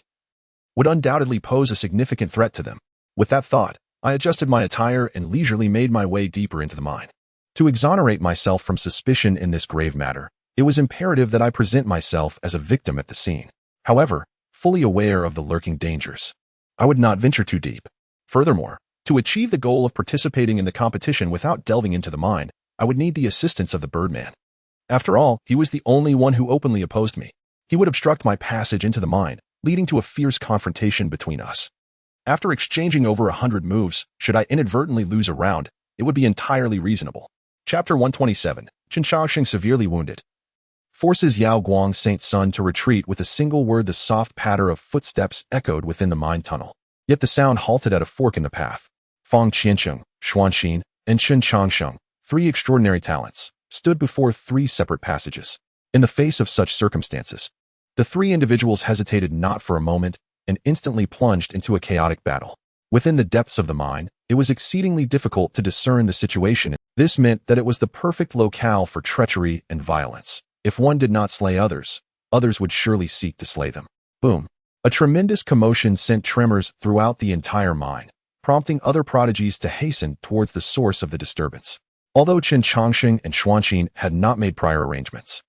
would undoubtedly pose a significant threat to them. With that thought, I adjusted my attire and leisurely made my way deeper into the mine. To exonerate myself from suspicion in this grave matter, it was imperative that I present myself as a victim at the scene. However, fully aware of the lurking dangers, I would not venture too deep. Furthermore, to achieve the goal of participating in the competition without delving into the mine, I would need the assistance of the Birdman. After all, he was the only one who openly opposed me. He would obstruct my passage into the mine, leading to a fierce confrontation between us. After exchanging over 100 moves, should I inadvertently lose a round, it would be entirely reasonable. Chapter 127, Chen Changsheng severely wounded. Forces Yao Guang's Saint Son to retreat with a single word. The soft patter of footsteps echoed within the mine tunnel. Yet the sound halted at a fork in the path. Fang Qiancheng, Xuanxin, and Chen Changsheng, three extraordinary talents, stood before three separate passages. In the face of such circumstances, the three individuals hesitated not for a moment and instantly plunged into a chaotic battle. Within the depths of the mine, it was exceedingly difficult to discern the situation. This meant that it was the perfect locale for treachery and violence. If one did not slay others, others would surely seek to slay them. Boom. A tremendous commotion sent tremors throughout the entire mine, prompting other prodigies to hasten towards the source of the disturbance. Although Chen Changsheng and Xuanxin had not made prior arrangements,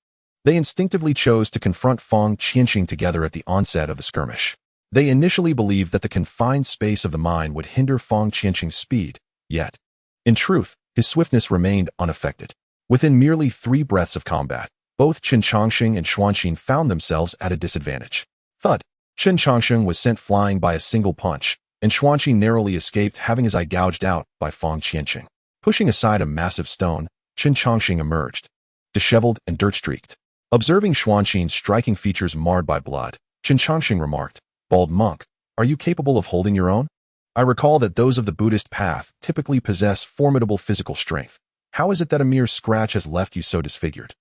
they instinctively chose to confront Fang Qiancheng together at the onset of the skirmish. They initially believed that the confined space of the mine would hinder Fang Qiancheng's speed, yet, in truth, his swiftness remained unaffected. Within merely 3 breaths of combat, both Chen Changsheng and Xuanxin found themselves at a disadvantage. Thud! Chen Changsheng was sent flying by a single punch, and Xuanxin narrowly escaped, having his eye gouged out by Fang Qiancheng. Pushing aside a massive stone, Chen Changsheng emerged, disheveled and dirt-streaked. Observing Xuanxin's striking features marred by blood, Chen Changsheng remarked, "Bald monk, are you capable of holding your own? I recall that those of the Buddhist path typically possess formidable physical strength. How is it that a mere scratch has left you so disfigured?"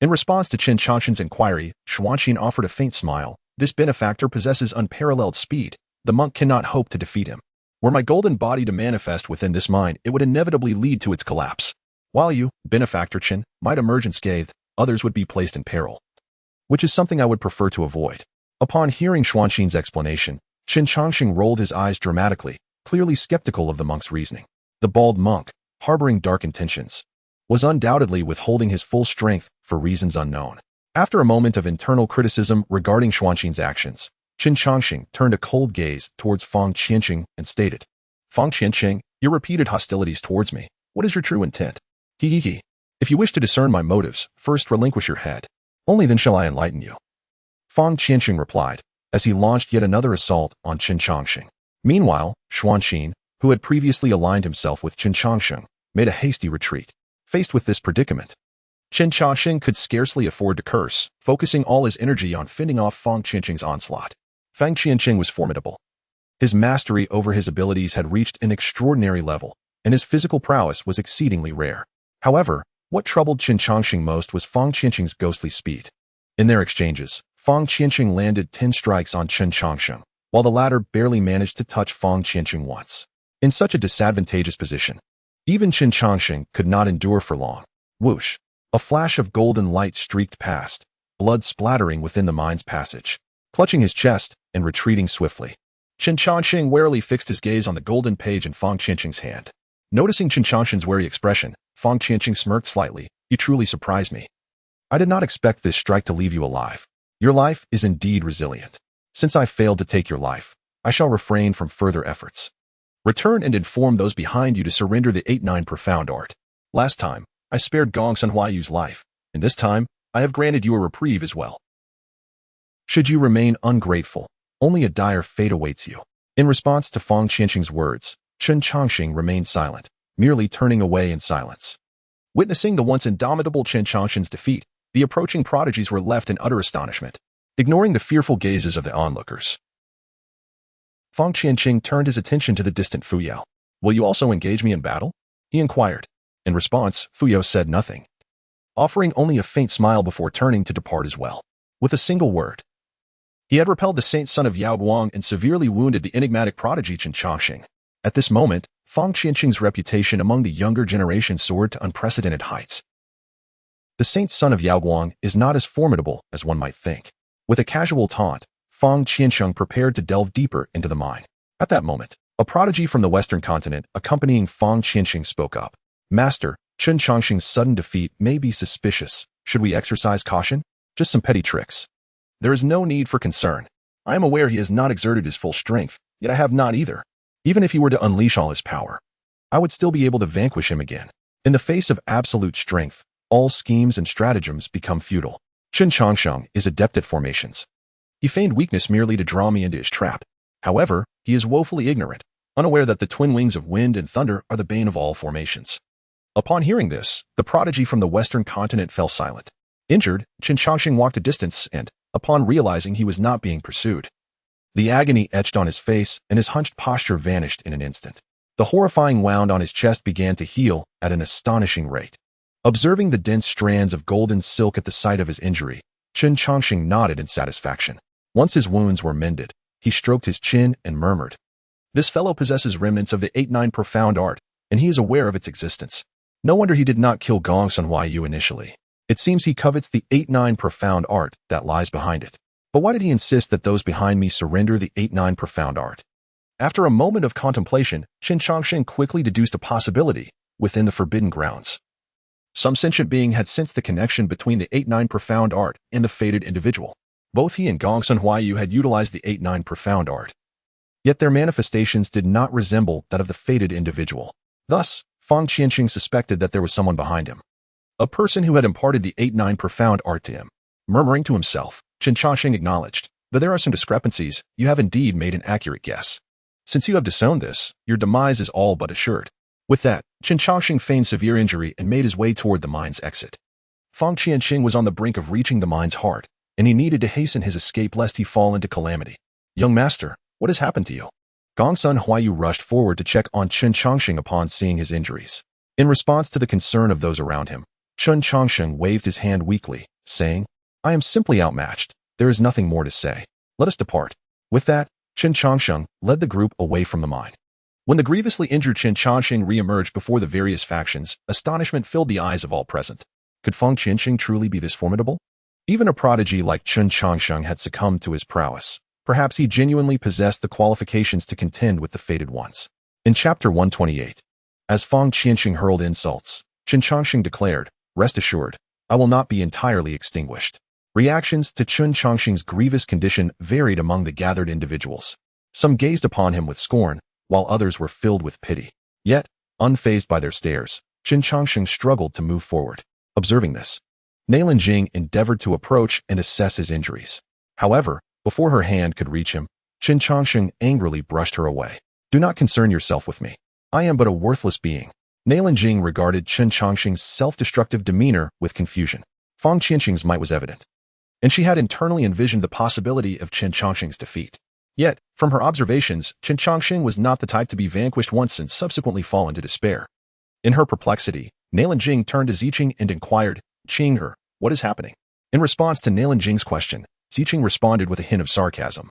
In response to Chen Changsheng's inquiry, Xuanxin offered a faint smile. "This benefactor possesses unparalleled speed. The monk cannot hope to defeat him. Were my golden body to manifest within this mine, it would inevitably lead to its collapse. While you, benefactor Chen, might emerge unscathed, others would be placed in peril, which is something I would prefer to avoid." Upon hearing Xuanxin's explanation, Chen Changsheng rolled his eyes dramatically, clearly skeptical of the monk's reasoning. The bald monk, harboring dark intentions, was undoubtedly withholding his full strength for reasons unknown. After a moment of internal criticism regarding Xuanxin's actions, Chen Changsheng turned a cold gaze towards Fang Qiancheng and stated, "Fang Qiancheng, your repeated hostilities towards me, what is your true intent? He. If you wish to discern my motives, first relinquish your head. Only then shall I enlighten you." Fang Qiancheng replied, as he launched yet another assault on Chen Changsheng. Meanwhile, Xuanxin, who had previously aligned himself with Chen Changsheng, made a hasty retreat. Faced with this predicament, Chen Changsheng could scarcely afford to curse, focusing all his energy on fending off Fang Qiancheng's onslaught. Fang Qiancheng was formidable. His mastery over his abilities had reached an extraordinary level, and his physical prowess was exceedingly rare. However, what troubled Chen Changsheng most was Fang Qiancheng's ghostly speed. In their exchanges, Fang Qiancheng landed 10 strikes on Chen Changsheng, while the latter barely managed to touch Fang Qiancheng once. In such a disadvantageous position, even Chen Changsheng could not endure for long. Whoosh! A flash of golden light streaked past, blood splattering within the mine's passage. Clutching his chest and retreating swiftly, Chen Changsheng warily fixed his gaze on the golden page in Fang Qiancheng's hand. Noticing Chen Changsheng's wary expression, Fang Qiancheng smirked slightly. "You truly surprised me. I did not expect this strike to leave you alive. Your life is indeed resilient. Since I failed to take your life, I shall refrain from further efforts. Return and inform those behind you to surrender the 8-9 profound art. Last time, I spared Gong Sun Huayu's life, and this time, I have granted you a reprieve as well. Should you remain ungrateful, only a dire fate awaits you." In response to Fang Qiancheng's words, Chen Changsheng remained silent, merely turning away in silence. Witnessing the once indomitable Chen Changsheng's defeat, the approaching prodigies were left in utter astonishment, ignoring the fearful gazes of the onlookers. Fang Qiancheng turned his attention to the distant Fuyao. "Will you also engage me in battle?" he inquired. In response, Fuyao said nothing, offering only a faint smile before turning to depart as well. With a single word, he had repelled the Saint Son of Yao Guang and severely wounded the enigmatic prodigy Chen Changsheng. At this moment, Fang Qiancheng's reputation among the younger generation soared to unprecedented heights. The Saint Son of Yao Guang is not as formidable as one might think. With a casual taunt, Fang Qiancheng prepared to delve deeper into the mine. At that moment, a prodigy from the western continent accompanying Fang Qiancheng spoke up. "Master, Chen Changsheng's sudden defeat may be suspicious. Should we exercise caution? Just some petty tricks. There is no need for concern. I am aware he has not exerted his full strength, yet I have not either. Even if he were to unleash all his power, I would still be able to vanquish him again. In the face of absolute strength, all schemes and stratagems become futile. Chen Changsheng is adept at formations. He feigned weakness merely to draw me into his trap. However, he is woefully ignorant, unaware that the twin wings of wind and thunder are the bane of all formations. Upon hearing this, the prodigy from the western continent fell silent. Injured, Chen Changsheng walked a distance and, upon realizing he was not being pursued, the agony etched on his face and his hunched posture vanished in an instant. The horrifying wound on his chest began to heal at an astonishing rate. Observing the dense strands of golden silk at the site of his injury, Chen Changsheng nodded in satisfaction. Once his wounds were mended, he stroked his chin and murmured, "This fellow possesses remnants of the 8-9 profound art, and he is aware of its existence. No wonder he did not kill Gongsun Huaiyu initially. It seems he covets the 8-9 profound art that lies behind it. But why did he insist that those behind me surrender the 8-9 profound art?" After a moment of contemplation, Chen Changsheng quickly deduced a possibility within the forbidden grounds. Some sentient being had sensed the connection between the 8-9 profound art and the fated individual. Both he and Gongsun Huaiyu had utilized the 8-9 profound art. Yet their manifestations did not resemble that of the fated individual. Thus, Fang Qianqing suspected that there was someone behind him, a person who had imparted the 8-9 profound art to him. Murmuring to himself, Chen Changsheng acknowledged, "Though there are some discrepancies, you have indeed made an accurate guess. Since you have disowned this, your demise is all but assured." With that, Chen Changsheng feigned severe injury and made his way toward the mine's exit. Fang Qianqing was on the brink of reaching the mine's heart, and he needed to hasten his escape lest he fall into calamity. "Young master, what has happened to you?" Gongsun Huaiyu rushed forward to check on Chen Changsheng upon seeing his injuries. In response to the concern of those around him, Chen Changsheng waved his hand weakly, saying, "I am simply outmatched. There is nothing more to say. Let us depart." With that, Chen Changsheng led the group away from the mine. When the grievously injured Chen Changsheng re-emerged before the various factions, astonishment filled the eyes of all present. Could Fang Qianqing truly be this formidable? Even a prodigy like Chen Changsheng had succumbed to his prowess. Perhaps he genuinely possessed the qualifications to contend with the fated ones. In Chapter 128, as Fang Qianqing hurled insults, Chen Changsheng declared, "Rest assured, I will not be entirely extinguished." Reactions to Chen Changsheng's grievous condition varied among the gathered individuals. Some gazed upon him with scorn, while others were filled with pity. Yet, unfazed by their stares, Chen Changsheng struggled to move forward. Observing this, Nailin Jing endeavored to approach and assess his injuries. However, before her hand could reach him, Chen Changsheng angrily brushed her away. "Do not concern yourself with me. I am but a worthless being." Nailin Jing regarded Chen Changsheng's self-destructive demeanor with confusion. Fang Qianqing's might was evident, and she had internally envisioned the possibility of Chen Changsheng's defeat. Yet, from her observations, Chen Changsheng was not the type to be vanquished once and subsequently fall into despair. In her perplexity, Nailin Jing turned to Ziqing and inquired, "Qing'er, what is happening?" In response to Nailin Jing's question, Ziqing responded with a hint of sarcasm.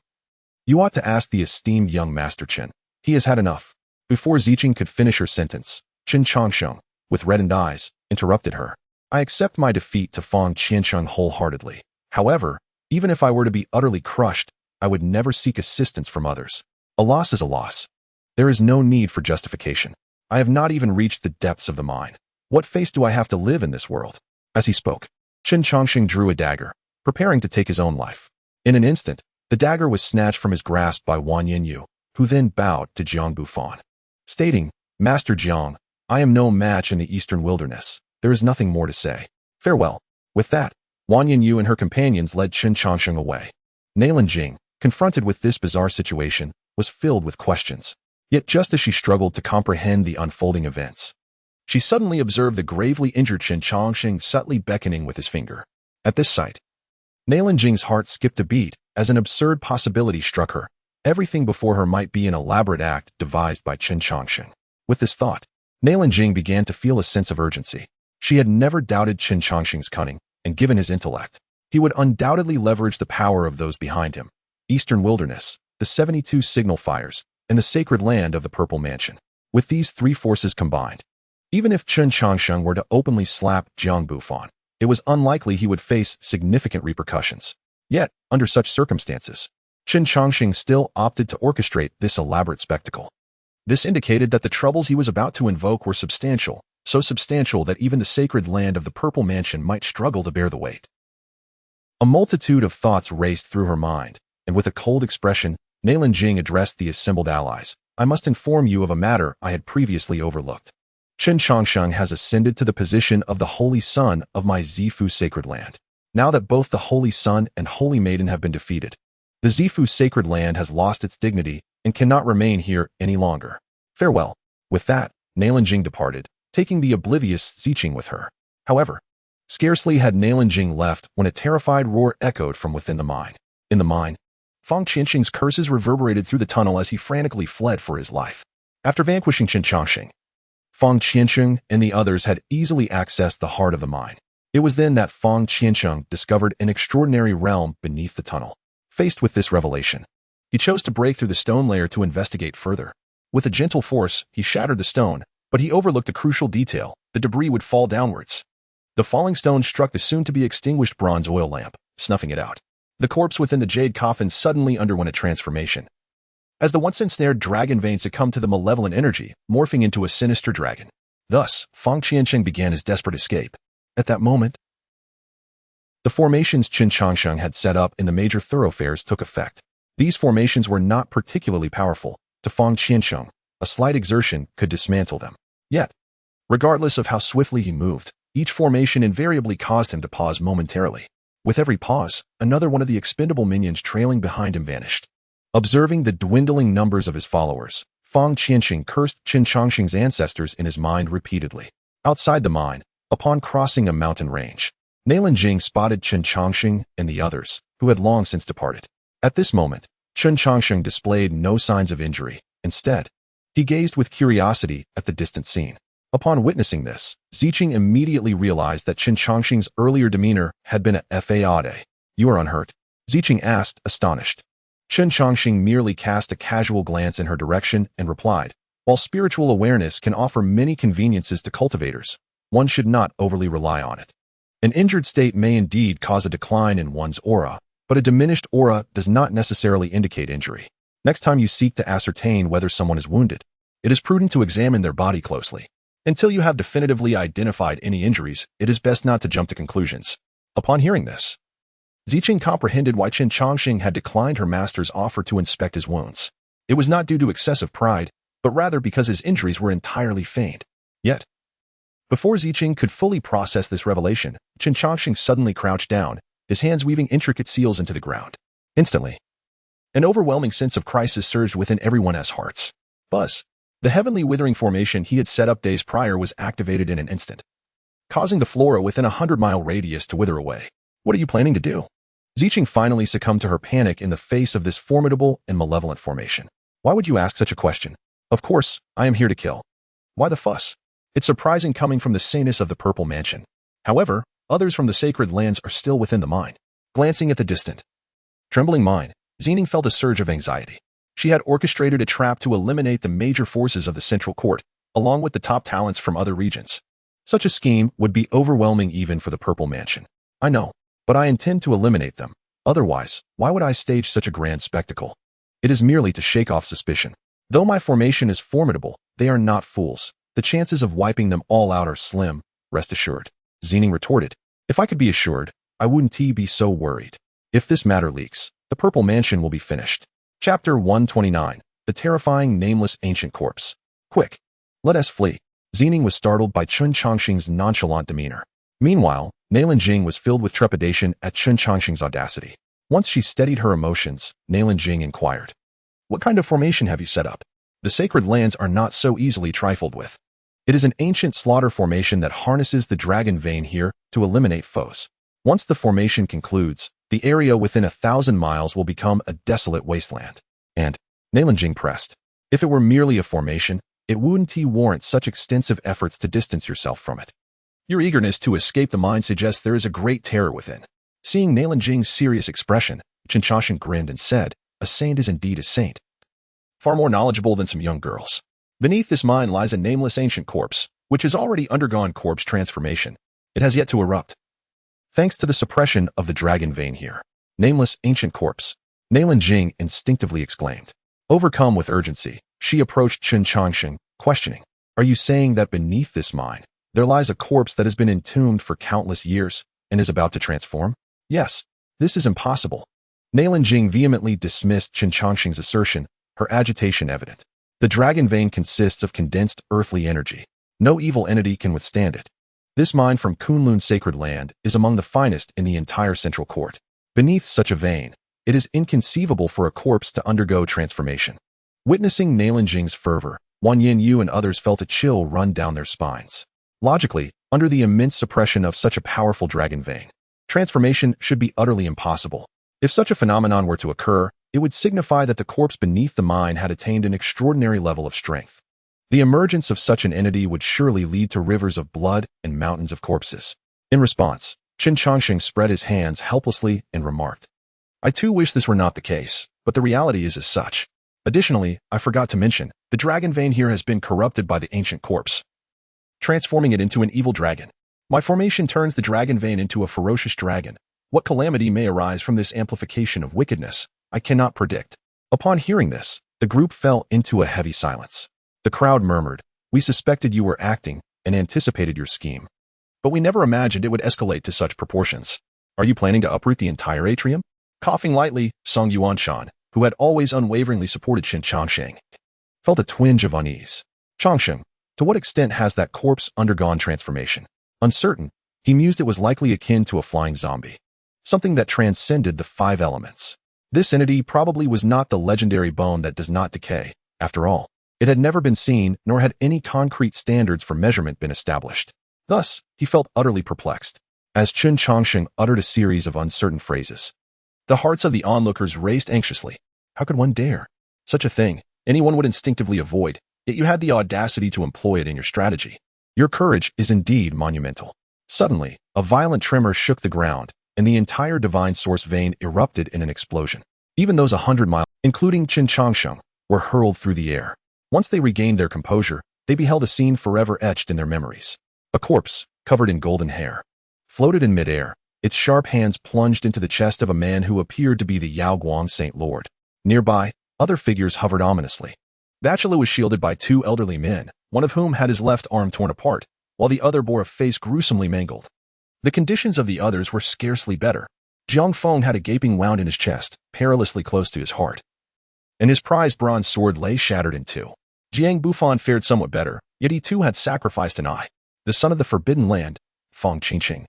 "You ought to ask the esteemed young Master Chen. He has had enough." Before Ziqing could finish her sentence, Chen Changsheng, with reddened eyes, interrupted her. "I accept my defeat to Fang Qianqing wholeheartedly. However, even if I were to be utterly crushed, I would never seek assistance from others. A loss is a loss. There is no need for justification. I have not even reached the depths of the mine. What face do I have to live in this world?" As he spoke, Chen Changsheng drew a dagger, preparing to take his own life. In an instant, the dagger was snatched from his grasp by Wang Yanyu, who then bowed to Jiang Bufan, stating, "Master Jiang, I am no match in the eastern wilderness. There is nothing more to say. Farewell." With that, Wang Yanyu and her companions led Chen Changsheng away. Nailin Jing, confronted with this bizarre situation, was filled with questions. Yet just as she struggled to comprehend the unfolding events, she suddenly observed the gravely injured Chen Changsheng subtly beckoning with his finger. At this sight, Nailin Jing's heart skipped a beat as an absurd possibility struck her. Everything before her might be an elaborate act devised by Chen Changsheng. With this thought, Nailin Jing began to feel a sense of urgency. She had never doubted Chen Changsheng's cunning, and given his intellect, he would undoubtedly leverage the power of those behind him. Eastern Wilderness, the 72 signal fires, and the sacred land of the Purple Mansion. With these three forces combined, even if Chen Changsheng were to openly slap Jiang Bufan, it was unlikely he would face significant repercussions. Yet, under such circumstances, Chen Changsheng still opted to orchestrate this elaborate spectacle. This indicated that the troubles he was about to invoke were substantial, so substantial that even the sacred land of the Purple Mansion might struggle to bear the weight. A multitude of thoughts raced through her mind, and with a cold expression, Nailin Jing addressed the assembled allies. "I must inform you of a matter I had previously overlooked. Chen Changsheng has ascended to the position of the Holy Son of my Zifu sacred land. Now that both the Holy Son and Holy Maiden have been defeated, The Zifu sacred land has lost its dignity and cannot remain here any longer. Farewell. With that, Nailanjing departed, taking the oblivious Ziching with her. However, scarcely had Nailanjing left when a terrified roar echoed from within the mine. In the mine, Fang Qianxing's curses reverberated through the tunnel as he frantically fled for his life. After vanquishing Chen Changsheng, Fang Qianxing and the others had easily accessed the heart of the mine. It was then that Fang Qianxing discovered an extraordinary realm beneath the tunnel. Faced with this revelation, he chose to break through the stone layer to investigate further. With a gentle force, he shattered the stone, but he overlooked a crucial detail: the debris would fall downwards. The falling stone struck the soon-to-be-extinguished bronze oil lamp, snuffing it out. The corpse within the jade coffin suddenly underwent a transformation. As the once-ensnared dragon vein succumbed to the malevolent energy, morphing into a sinister dragon. Thus, Fang Qianxing began his desperate escape. At that moment, the formations Chen Changsheng had set up in the major thoroughfares took effect. These formations were not particularly powerful. To Fang Qianxing, a slight exertion could dismantle them. Yet, regardless of how swiftly he moved, each formation invariably caused him to pause momentarily. With every pause, another one of the expendable minions trailing behind him vanished. Observing the dwindling numbers of his followers, Fang Qianxing cursed Chen Changsheng's ancestors in his mind repeatedly. Outside the mine, upon crossing a mountain range, Nailanjing spotted Chen Changsheng and the others, who had long since departed. At this moment, Chen Changsheng displayed no signs of injury. Instead, he gazed with curiosity at the distant scene. Upon witnessing this, Ziching immediately realized that Chen Changsheng's earlier demeanor had been a fade. "You are unhurt?" Ziching asked, astonished. Chen Changsheng merely cast a casual glance in her direction and replied, "While spiritual awareness can offer many conveniences to cultivators, one should not overly rely on it. An injured state may indeed cause a decline in one's aura, but a diminished aura does not necessarily indicate injury. Next time you seek to ascertain whether someone is wounded, it is prudent to examine their body closely. Until you have definitively identified any injuries, it is best not to jump to conclusions." Upon hearing this, Ziching comprehended why Chen Changsheng had declined her master's offer to inspect his wounds. It was not due to excessive pride, but rather because his injuries were entirely feigned. Yet, before Ziching could fully process this revelation, Chen Changsheng suddenly crouched down, his hands weaving intricate seals into the ground. Instantly, an overwhelming sense of crisis surged within everyone's hearts. Buzz, the heavenly withering formation he had set up days prior, was activated in an instant, causing the flora within a 100-mile radius to wither away. "What are you planning to do?" Ziching finally succumbed to her panic in the face of this formidable and malevolent formation. "Why would you ask such a question? Of course, I am here to kill. Why the fuss? It's surprising coming from the saintess of the Purple Mansion. However, others from the sacred lands are still within the mine." Glancing at the distant, trembling mine, Zining felt a surge of anxiety. She had orchestrated a trap to eliminate the major forces of the central court, along with the top talents from other regions. Such a scheme would be overwhelming even for the Purple Mansion. "I know, but I intend to eliminate them. Otherwise, why would I stage such a grand spectacle? It is merely to shake off suspicion. Though my formation is formidable, they are not fools. The chances of wiping them all out are slim, rest assured." Zining retorted, "If I could be assured, I wouldn't be so worried. If this matter leaks, the Purple Mansion will be finished." Chapter 129, The Terrifying Nameless Ancient Corpse. "Quick, let us flee." Zining was startled by Chen Changsheng's nonchalant demeanor. Meanwhile, Nailanjing was filled with trepidation at Chen Changsheng's audacity. Once she steadied her emotions, Nailanjing inquired, "What kind of formation have you set up? The sacred lands are not so easily trifled with. It is an ancient slaughter formation that harnesses the dragon vein here to eliminate foes. Once the formation concludes, the area within 1,000 miles will become a desolate wasteland." And, Nailanjing pressed, "If it were merely a formation, it wouldn't warrant such extensive efforts to distance yourself from it. Your eagerness to escape the mine suggests there is a great terror within." Seeing Nailanjing's serious expression, Chen Changsheng grinned and said, "A saint is indeed a saint. Far more knowledgeable than some young girls. Beneath this mine lies a nameless ancient corpse, which has already undergone corpse transformation. It has yet to erupt, thanks to the suppression of the dragon vein here." "Nameless ancient corpse," Nailanjing instinctively exclaimed. Overcome with urgency, she approached Chen Changsheng, questioning, "Are you saying that beneath this mine, there lies a corpse that has been entombed for countless years and is about to transform?" "Yes, this is impossible." Nailanjing vehemently dismissed Chen Changsheng's assertion, her agitation evident. "The dragon vein consists of condensed earthly energy. No evil entity can withstand it. This mine from Kunlun's sacred land is among the finest in the entire central court. Beneath such a vein, It is inconceivable for a corpse to undergo transformation. Witnessing Nalinjing's fervor, Wan Yin and others felt a chill run down their spines. Logically, under the immense suppression of such a powerful dragon vein, transformation should be utterly impossible. If such a phenomenon were to occur, it would signify that the corpse beneath the mine had attained an extraordinary level of strength. The emergence of such an entity would surely lead to rivers of blood and mountains of corpses. In response, Chen Changsheng spread his hands helplessly and remarked, "I too wish this were not the case, but the reality is as such. Additionally, I forgot to mention, the dragon vein here has been corrupted by the ancient corpse, transforming it into an evil dragon. My formation turns the dragon vein into a ferocious dragon. What calamity may arise from this amplification of wickedness, I cannot predict." Upon hearing this, the group fell into a heavy silence. The crowd murmured, "We suspected you were acting and anticipated your scheme, but we never imagined it would escalate to such proportions. Are you planning to uproot the entire atrium?" Coughing lightly, Song Yuanshan, who had always unwaveringly supported Chen Changsheng, felt a twinge of unease. "Changsheng, to what extent has that corpse undergone transformation?" Uncertain, he mused it was likely akin to a flying zombie, something that transcended the 5 elements. This entity probably was not the legendary bone that does not decay. After all, it had never been seen, nor had any concrete standards for measurement been established. Thus, he felt utterly perplexed. As Chen Changsheng uttered a series of uncertain phrases, the hearts of the onlookers raced anxiously. How could one dare? Such a thing, anyone would instinctively avoid, yet you had the audacity to employ it in your strategy. Your courage is indeed monumental. Suddenly, a violent tremor shook the ground, and the entire divine source vein erupted in an explosion. Even those 100 miles, including Chen Changsheng, were hurled through the air. Once they regained their composure, they beheld a scene forever etched in their memories. A corpse, covered in golden hair, floated in midair, its sharp hands plunged into the chest of a man who appeared to be the Yaoguang Saint Lord. Nearby, other figures hovered ominously. Bachelor was shielded by 2 elderly men, one of whom had his left arm torn apart, while the other bore a face gruesomely mangled. The conditions of the others were scarcely better. Jiang Feng had a gaping wound in his chest, perilously close to his heart, and his prized bronze sword lay shattered in 2. Jiang Bufan fared somewhat better, yet he too had sacrificed an eye. The son of the Forbidden Land, Feng Qingqing,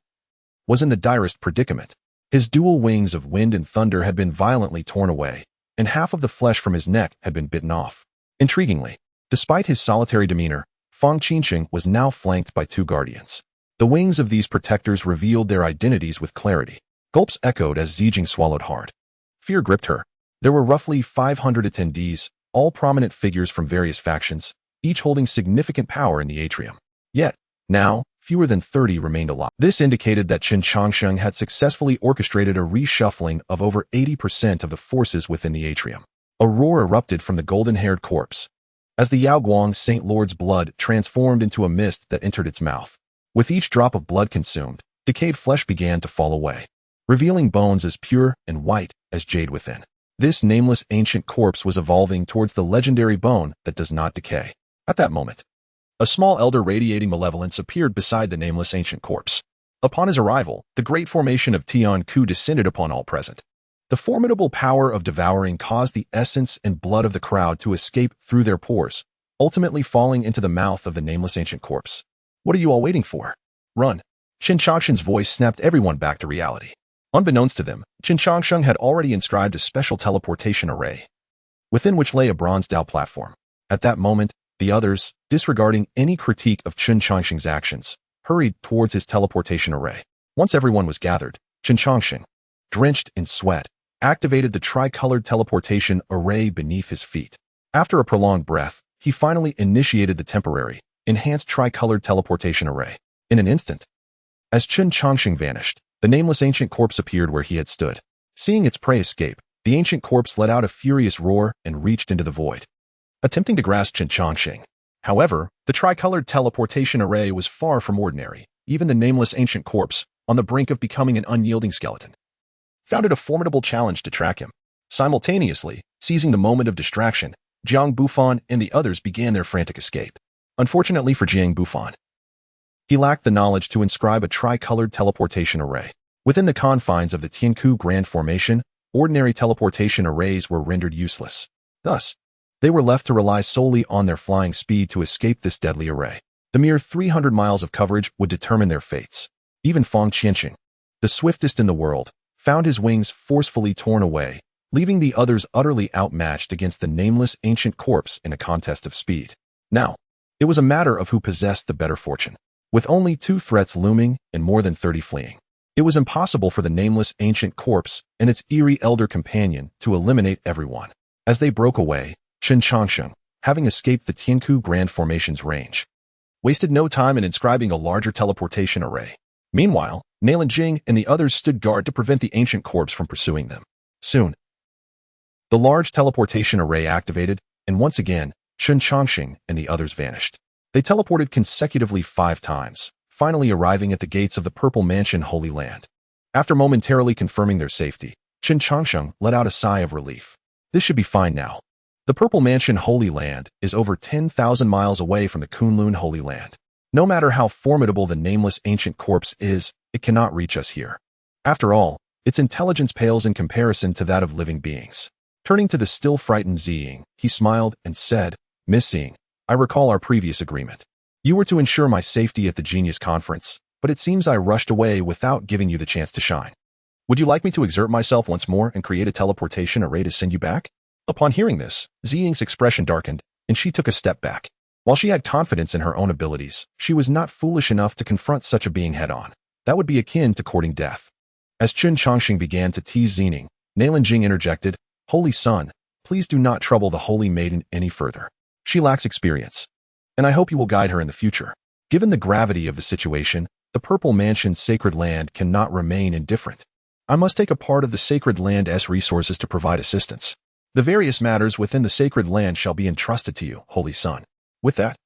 was in the direst predicament. His dual wings of wind and thunder had been violently torn away, and half of the flesh from his neck had been bitten off. Intriguingly, despite his solitary demeanor, Feng Qingqing was now flanked by 2 guardians. The wings of these protectors revealed their identities with clarity. Gulps echoed as Zijing swallowed hard. Fear gripped her. There were roughly 500 attendees, all prominent figures from various factions, each holding significant power in the atrium. Yet, now, fewer than 30 remained alive. This indicated that Chen Changsheng had successfully orchestrated a reshuffling of over 80% of the forces within the atrium. A roar erupted from the golden-haired corpse, as the Yaoguang Saint Lord's blood transformed into a mist that entered its mouth. With each drop of blood consumed, decayed flesh began to fall away, revealing bones as pure and white as jade within. This nameless ancient corpse was evolving towards the legendary bone that does not decay. At that moment, a small elder radiating malevolence appeared beside the nameless ancient corpse. Upon his arrival, the great formation of Tian Ku descended upon all present. The formidable power of devouring caused the essence and blood of the crowd to escape through their pores, ultimately falling into the mouth of the nameless ancient corpse. "What are you all waiting for? Run!" Chen Changsheng's voice snapped everyone back to reality. Unbeknownst to them, Chen Changsheng had already inscribed a special teleportation array, within which lay a bronze Dao platform. At that moment, the others, disregarding any critique of Chen Changsheng's actions, hurried towards his teleportation array. Once everyone was gathered, Chen Changsheng, drenched in sweat, activated the tricolored teleportation array beneath his feet. After a prolonged breath, he finally initiated the temporary, enhanced tricolored teleportation array. In an instant, as Chen Changsheng vanished, the nameless ancient corpse appeared where he had stood. Seeing its prey escape, the ancient corpse let out a furious roar and reached into the void, attempting to grasp Chen Changsheng. However, the tricolored teleportation array was far from ordinary. Even the nameless ancient corpse, on the brink of becoming an unyielding skeleton, found it a formidable challenge to track him. Simultaneously, seizing the moment of distraction, Jiang Bufan and the others began their frantic escape. Unfortunately for Jiang Bufan, he lacked the knowledge to inscribe a tricolored teleportation array. Within the confines of the Tianku Grand Formation, ordinary teleportation arrays were rendered useless. Thus, they were left to rely solely on their flying speed to escape this deadly array. The mere 300 miles of coverage would determine their fates. Even Feng Qianqing, the swiftest in the world, found his wings forcefully torn away leaving the others utterly outmatched against the nameless ancient corpse in a contest of speed. Now, it was a matter of who possessed the better fortune. With only 2 threats looming and more than 30 fleeing, it was impossible for the nameless ancient corpse and its eerie elder companion to eliminate everyone. As they broke away, Chen Changsheng, having escaped the Tianku Grand Formation's range, wasted no time in inscribing a larger teleportation array. Meanwhile, Jing and the others stood guard to prevent the ancient corpse from pursuing them. Soon, the large teleportation array activated, and once again, Chen Changsheng and the others vanished. They teleported consecutively 5 times, finally arriving at the gates of the Purple Mansion Holy Land. After momentarily confirming their safety, Chen Changsheng let out a sigh of relief. This should be fine now. The Purple Mansion Holy Land is over 10,000 miles away from the Kunlun Holy Land. No matter how formidable the nameless ancient corpse is, it cannot reach us here. After all, its intelligence pales in comparison to that of living beings. Turning to the still frightened Ziying, he smiled and said, "Miss Ziying, I recall our previous agreement. You were to ensure my safety at the Genius Conference, but it seems I rushed away without giving you the chance to shine. Would you like me to exert myself once more and create a teleportation array to send you back?" Upon hearing this, Ziying's expression darkened, and she took a step back. While she had confidence in her own abilities, she was not foolish enough to confront such a being head-on. That would be akin to courting death. As Chen Changsheng began to tease Ziying, Jing interjected, "Holy Son, please do not trouble the Holy Maiden any further. She lacks experience, and I hope you will guide her in the future." Given the gravity of the situation, the Purple Mansion's sacred land cannot remain indifferent. I must take a part of the sacred land's resources to provide assistance. The various matters within the sacred land shall be entrusted to you, Holy Son. With that,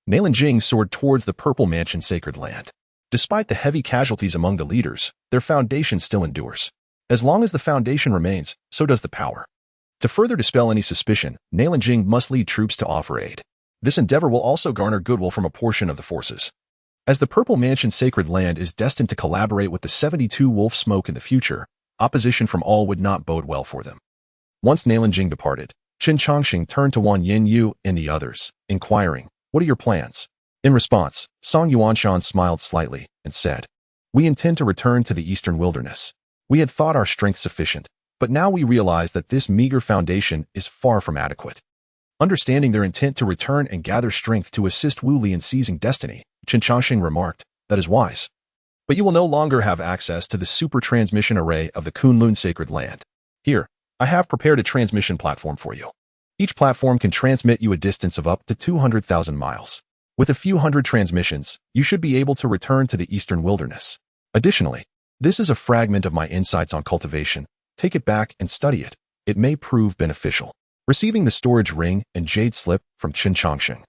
Jing soared towards the Purple Mansion's sacred land. Despite the heavy casualties among the leaders, their foundation still endures. As long as the foundation remains, so does the power. To further dispel any suspicion, Jing must lead troops to offer aid. This endeavor will also garner goodwill from a portion of the forces. As the Purple Mansion's sacred land is destined to collaborate with the 72 Wolf Smoke in the future, opposition from all would not bode well for them. Once Jing departed, Chen Changsheng turned to Wang Yanyu and the others, inquiring, "What are your plans?" In response, Song Yuanshan smiled slightly and said, "We intend to return to the Eastern Wilderness. We had thought our strength sufficient, but now we realize that this meager foundation is far from adequate." Understanding their intent to return and gather strength to assist Wu Li in seizing destiny, Chen Changsheng remarked, "That is wise. But you will no longer have access to the super transmission array of the Kunlun Sacred Land. Here, I have prepared a transmission platform for you. Each platform can transmit you a distance of up to 200,000 miles. With a few hundred transmissions, you should be able to return to the Eastern Wilderness. Additionally, this is a fragment of my insights on cultivation. Take it back and study it. It may prove beneficial." Receiving the storage ring and jade slip from Chen Changsheng,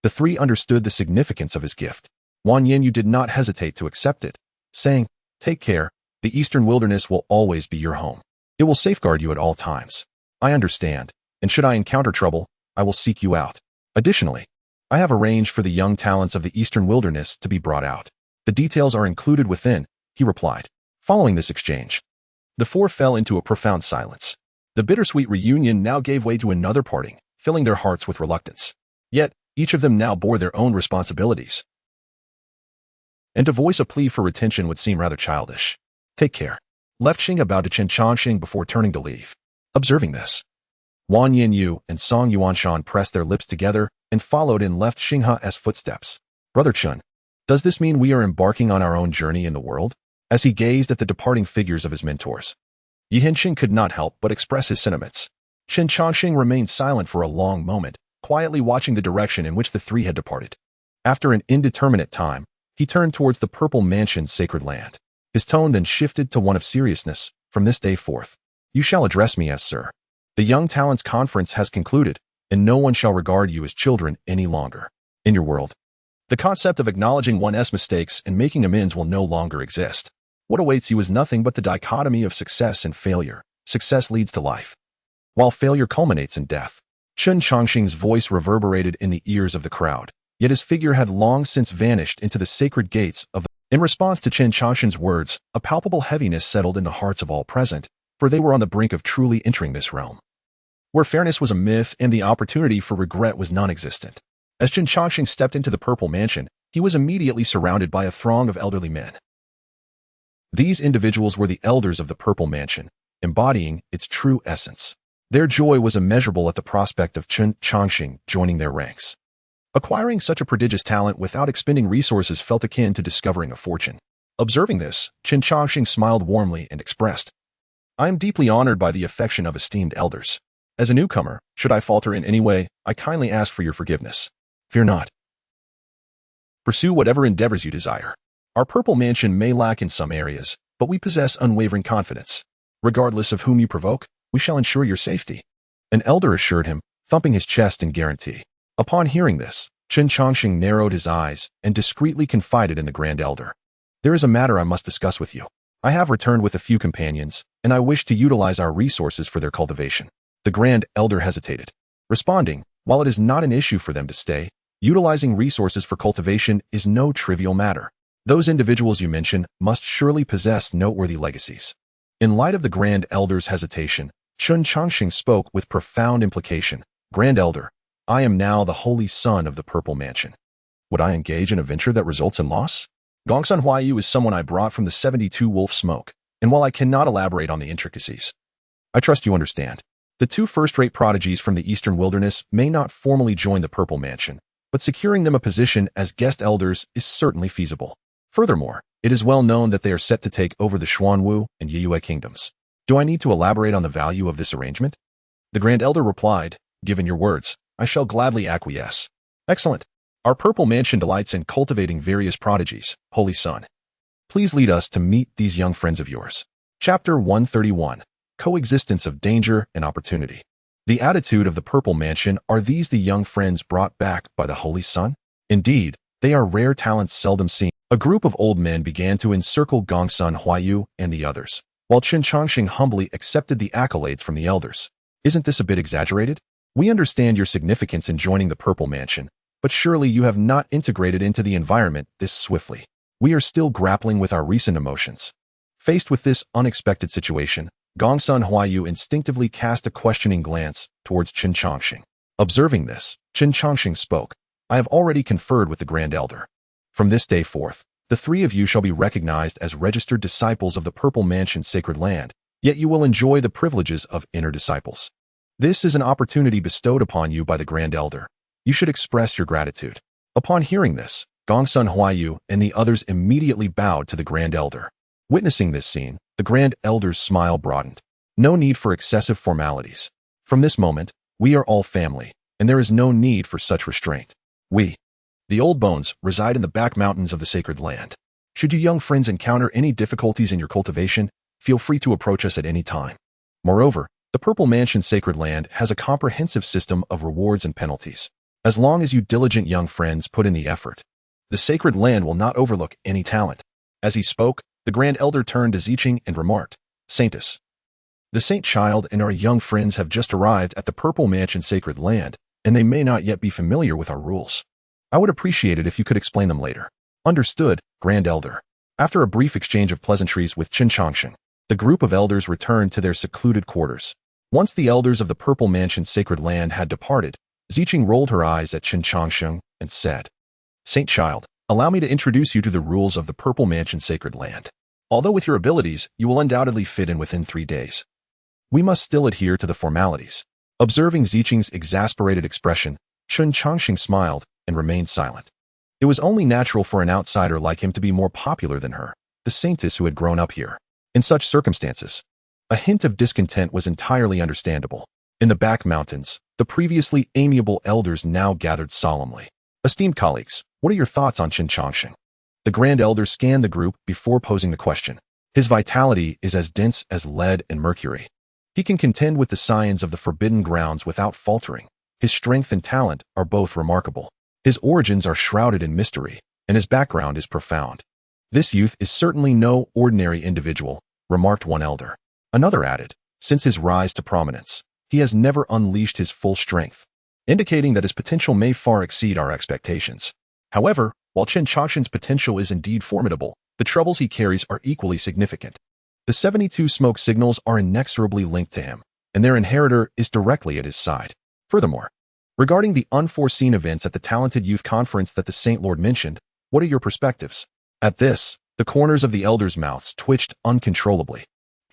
the 3 understood the significance of his gift. Wang Yanyu did not hesitate to accept it, saying, "Take care, the Eastern Wilderness will always be your home. It will safeguard you at all times. I understand, and should I encounter trouble, I will seek you out. Additionally, I have arranged for the young talents of the Eastern Wilderness to be brought out. The details are included within," he replied. Following this exchange, the 4 fell into a profound silence. The bittersweet reunion now gave way to another parting, filling their hearts with reluctance. Yet, each of them now bore their own responsibilities. And to voice a plea for retention would seem rather childish. "Take care," left Xinghe bowed to Chen Changsheng before turning to leave. Observing this, Wang Yanyu and Song Yuanshan pressed their lips together and followed in left Xinghe's footsteps. "Brother Chen, does this mean we are embarking on our own journey in the world?" As he gazed at the departing figures of his mentors, Yihenqing could not help but express his sentiments. Chen Changsheng remained silent for a long moment, quietly watching the direction in which the 3 had departed. After an indeterminate time, he turned towards the Purple Mansion's sacred land. His tone then shifted to one of seriousness. "From this day forth, you shall address me as Sir. The Young Talents Conference has concluded, and no one shall regard you as children any longer. In your world, the concept of acknowledging one's mistakes and making amends will no longer exist. What awaits you is nothing but the dichotomy of success and failure. Success leads to life, while failure culminates in death." Chen Changsheng's voice reverberated in the ears of the crowd, yet his figure had long since vanished into the sacred gates of the... In response to Chen Changsheng's words, a palpable heaviness settled in the hearts of all present, for they were on the brink of truly entering this realm, where fairness was a myth and the opportunity for regret was non-existent. As Chen Changsheng stepped into the Purple Mansion, he was immediately surrounded by a throng of elderly men. These individuals were the elders of the Purple Mansion, embodying its true essence. Their joy was immeasurable at the prospect of Chen Changsheng joining their ranks. Acquiring such a prodigious talent without expending resources felt akin to discovering a fortune. Observing this, Chen Changsheng smiled warmly and expressed, "I am deeply honored by the affection of esteemed elders. As a newcomer, should I falter in any way, I kindly ask for your forgiveness. Fear not. Pursue whatever endeavors you desire. Our purple mansion may lack in some areas, but we possess unwavering confidence. Regardless of whom you provoke, we shall ensure your safety." An elder assured him, thumping his chest in guarantee. Upon hearing this, Chen Changsheng narrowed his eyes and discreetly confided in the Grand Elder. "There is a matter I must discuss with you. I have returned with a few companions, and I wish to utilize our resources for their cultivation." The Grand Elder hesitated, responding, "While it is not an issue for them to stay, utilizing resources for cultivation is no trivial matter. Those individuals you mention must surely possess noteworthy legacies." In light of the Grand Elder's hesitation, Chen Changsheng spoke with profound implication. "Grand Elder, I am now the holy son of the Purple Mansion. Would I engage in a venture that results in loss? Gongsun Huaiyu is someone I brought from the 72 Wolf Smoke, and while I cannot elaborate on the intricacies, I trust you understand. The two first-rate prodigies from the Eastern Wilderness may not formally join the Purple Mansion, but securing them a position as guest elders is certainly feasible. Furthermore, it is well known that they are set to take over the Xuanwu and Yiyue kingdoms. Do I need to elaborate on the value of this arrangement?" The Grand Elder replied, "Given your words, I shall gladly acquiesce." "Excellent. Our Purple Mansion delights in cultivating various prodigies, Holy Son. Please lead us to meet these young friends of yours." Chapter 131. Coexistence of Danger and Opportunity. The attitude of the Purple Mansion. Are these the young friends brought back by the Holy Son? Indeed, they are rare talents seldom seen. A group of old men began to encircle Gongsun Huaiyu and the others, while Chen Changsheng humbly accepted the accolades from the elders. "Isn't this a bit exaggerated? We understand your significance in joining the Purple Mansion, but surely you have not integrated into the environment this swiftly. We are still grappling with our recent emotions." Faced with this unexpected situation, Gongsun Huaiyu instinctively cast a questioning glance towards Chen Changsheng. Observing this, Chen Changsheng spoke, "I have already conferred with the Grand Elder. From this day forth, the three of you shall be recognized as registered disciples of the Purple Mansion's sacred land, yet you will enjoy the privileges of inner disciples. This is an opportunity bestowed upon you by the Grand Elder. You should express your gratitude." Upon hearing this, Gongsun Huaiyu and the others immediately bowed to the Grand Elder. Witnessing this scene, the Grand Elder's smile broadened. "No need for excessive formalities. From this moment, we are all family, and there is no need for such restraint. We, the Old Bones, reside in the back mountains of the sacred land. Should you young friends encounter any difficulties in your cultivation, feel free to approach us at any time. Moreover, the Purple Mansion's sacred land has a comprehensive system of rewards and penalties. As long as you diligent young friends put in the effort, the sacred land will not overlook any talent." As he spoke, the Grand Elder turned to Xianxia and remarked, "Saintess, the Saint Child and our young friends have just arrived at the Purple Mansion's sacred land, and they may not yet be familiar with our rules. I would appreciate it if you could explain them later." "Understood, Grand Elder." After a brief exchange of pleasantries with Chen Changsheng, the group of elders returned to their secluded quarters. Once the elders of the Purple Mansion's sacred land had departed, Xianxia rolled her eyes at Chen Changsheng and said, "Saint Child, allow me to introduce you to the rules of the Purple Mansion's sacred land. Although with your abilities, you will undoubtedly fit in within 3 days, we must still adhere to the formalities." Observing Xianxia's exasperated expression, Chen Changsheng smiled and remained silent. It was only natural for an outsider like him to be more popular than her, the saintess who had grown up here. In such circumstances, a hint of discontent was entirely understandable. In the back mountains, the previously amiable elders now gathered solemnly. "Esteemed colleagues, what are your thoughts on Chen Changsheng?" The Grand Elder scanned the group before posing the question. "His vitality is as dense as lead and mercury. He can contend with the scions of the forbidden grounds without faltering. His strength and talent are both remarkable. His origins are shrouded in mystery, and his background is profound. This youth is certainly no ordinary individual," remarked one elder. Another added, "Since his rise to prominence, he has never unleashed his full strength, indicating that his potential may far exceed our expectations. However, while Chen Changsheng's potential is indeed formidable, the troubles he carries are equally significant. The 72 smoke signals are inexorably linked to him, and their inheritor is directly at his side. Furthermore, regarding the unforeseen events at the Talented Youth Conference that the Saint Lord mentioned, what are your perspectives?" At this, the corners of the elders' mouths twitched uncontrollably.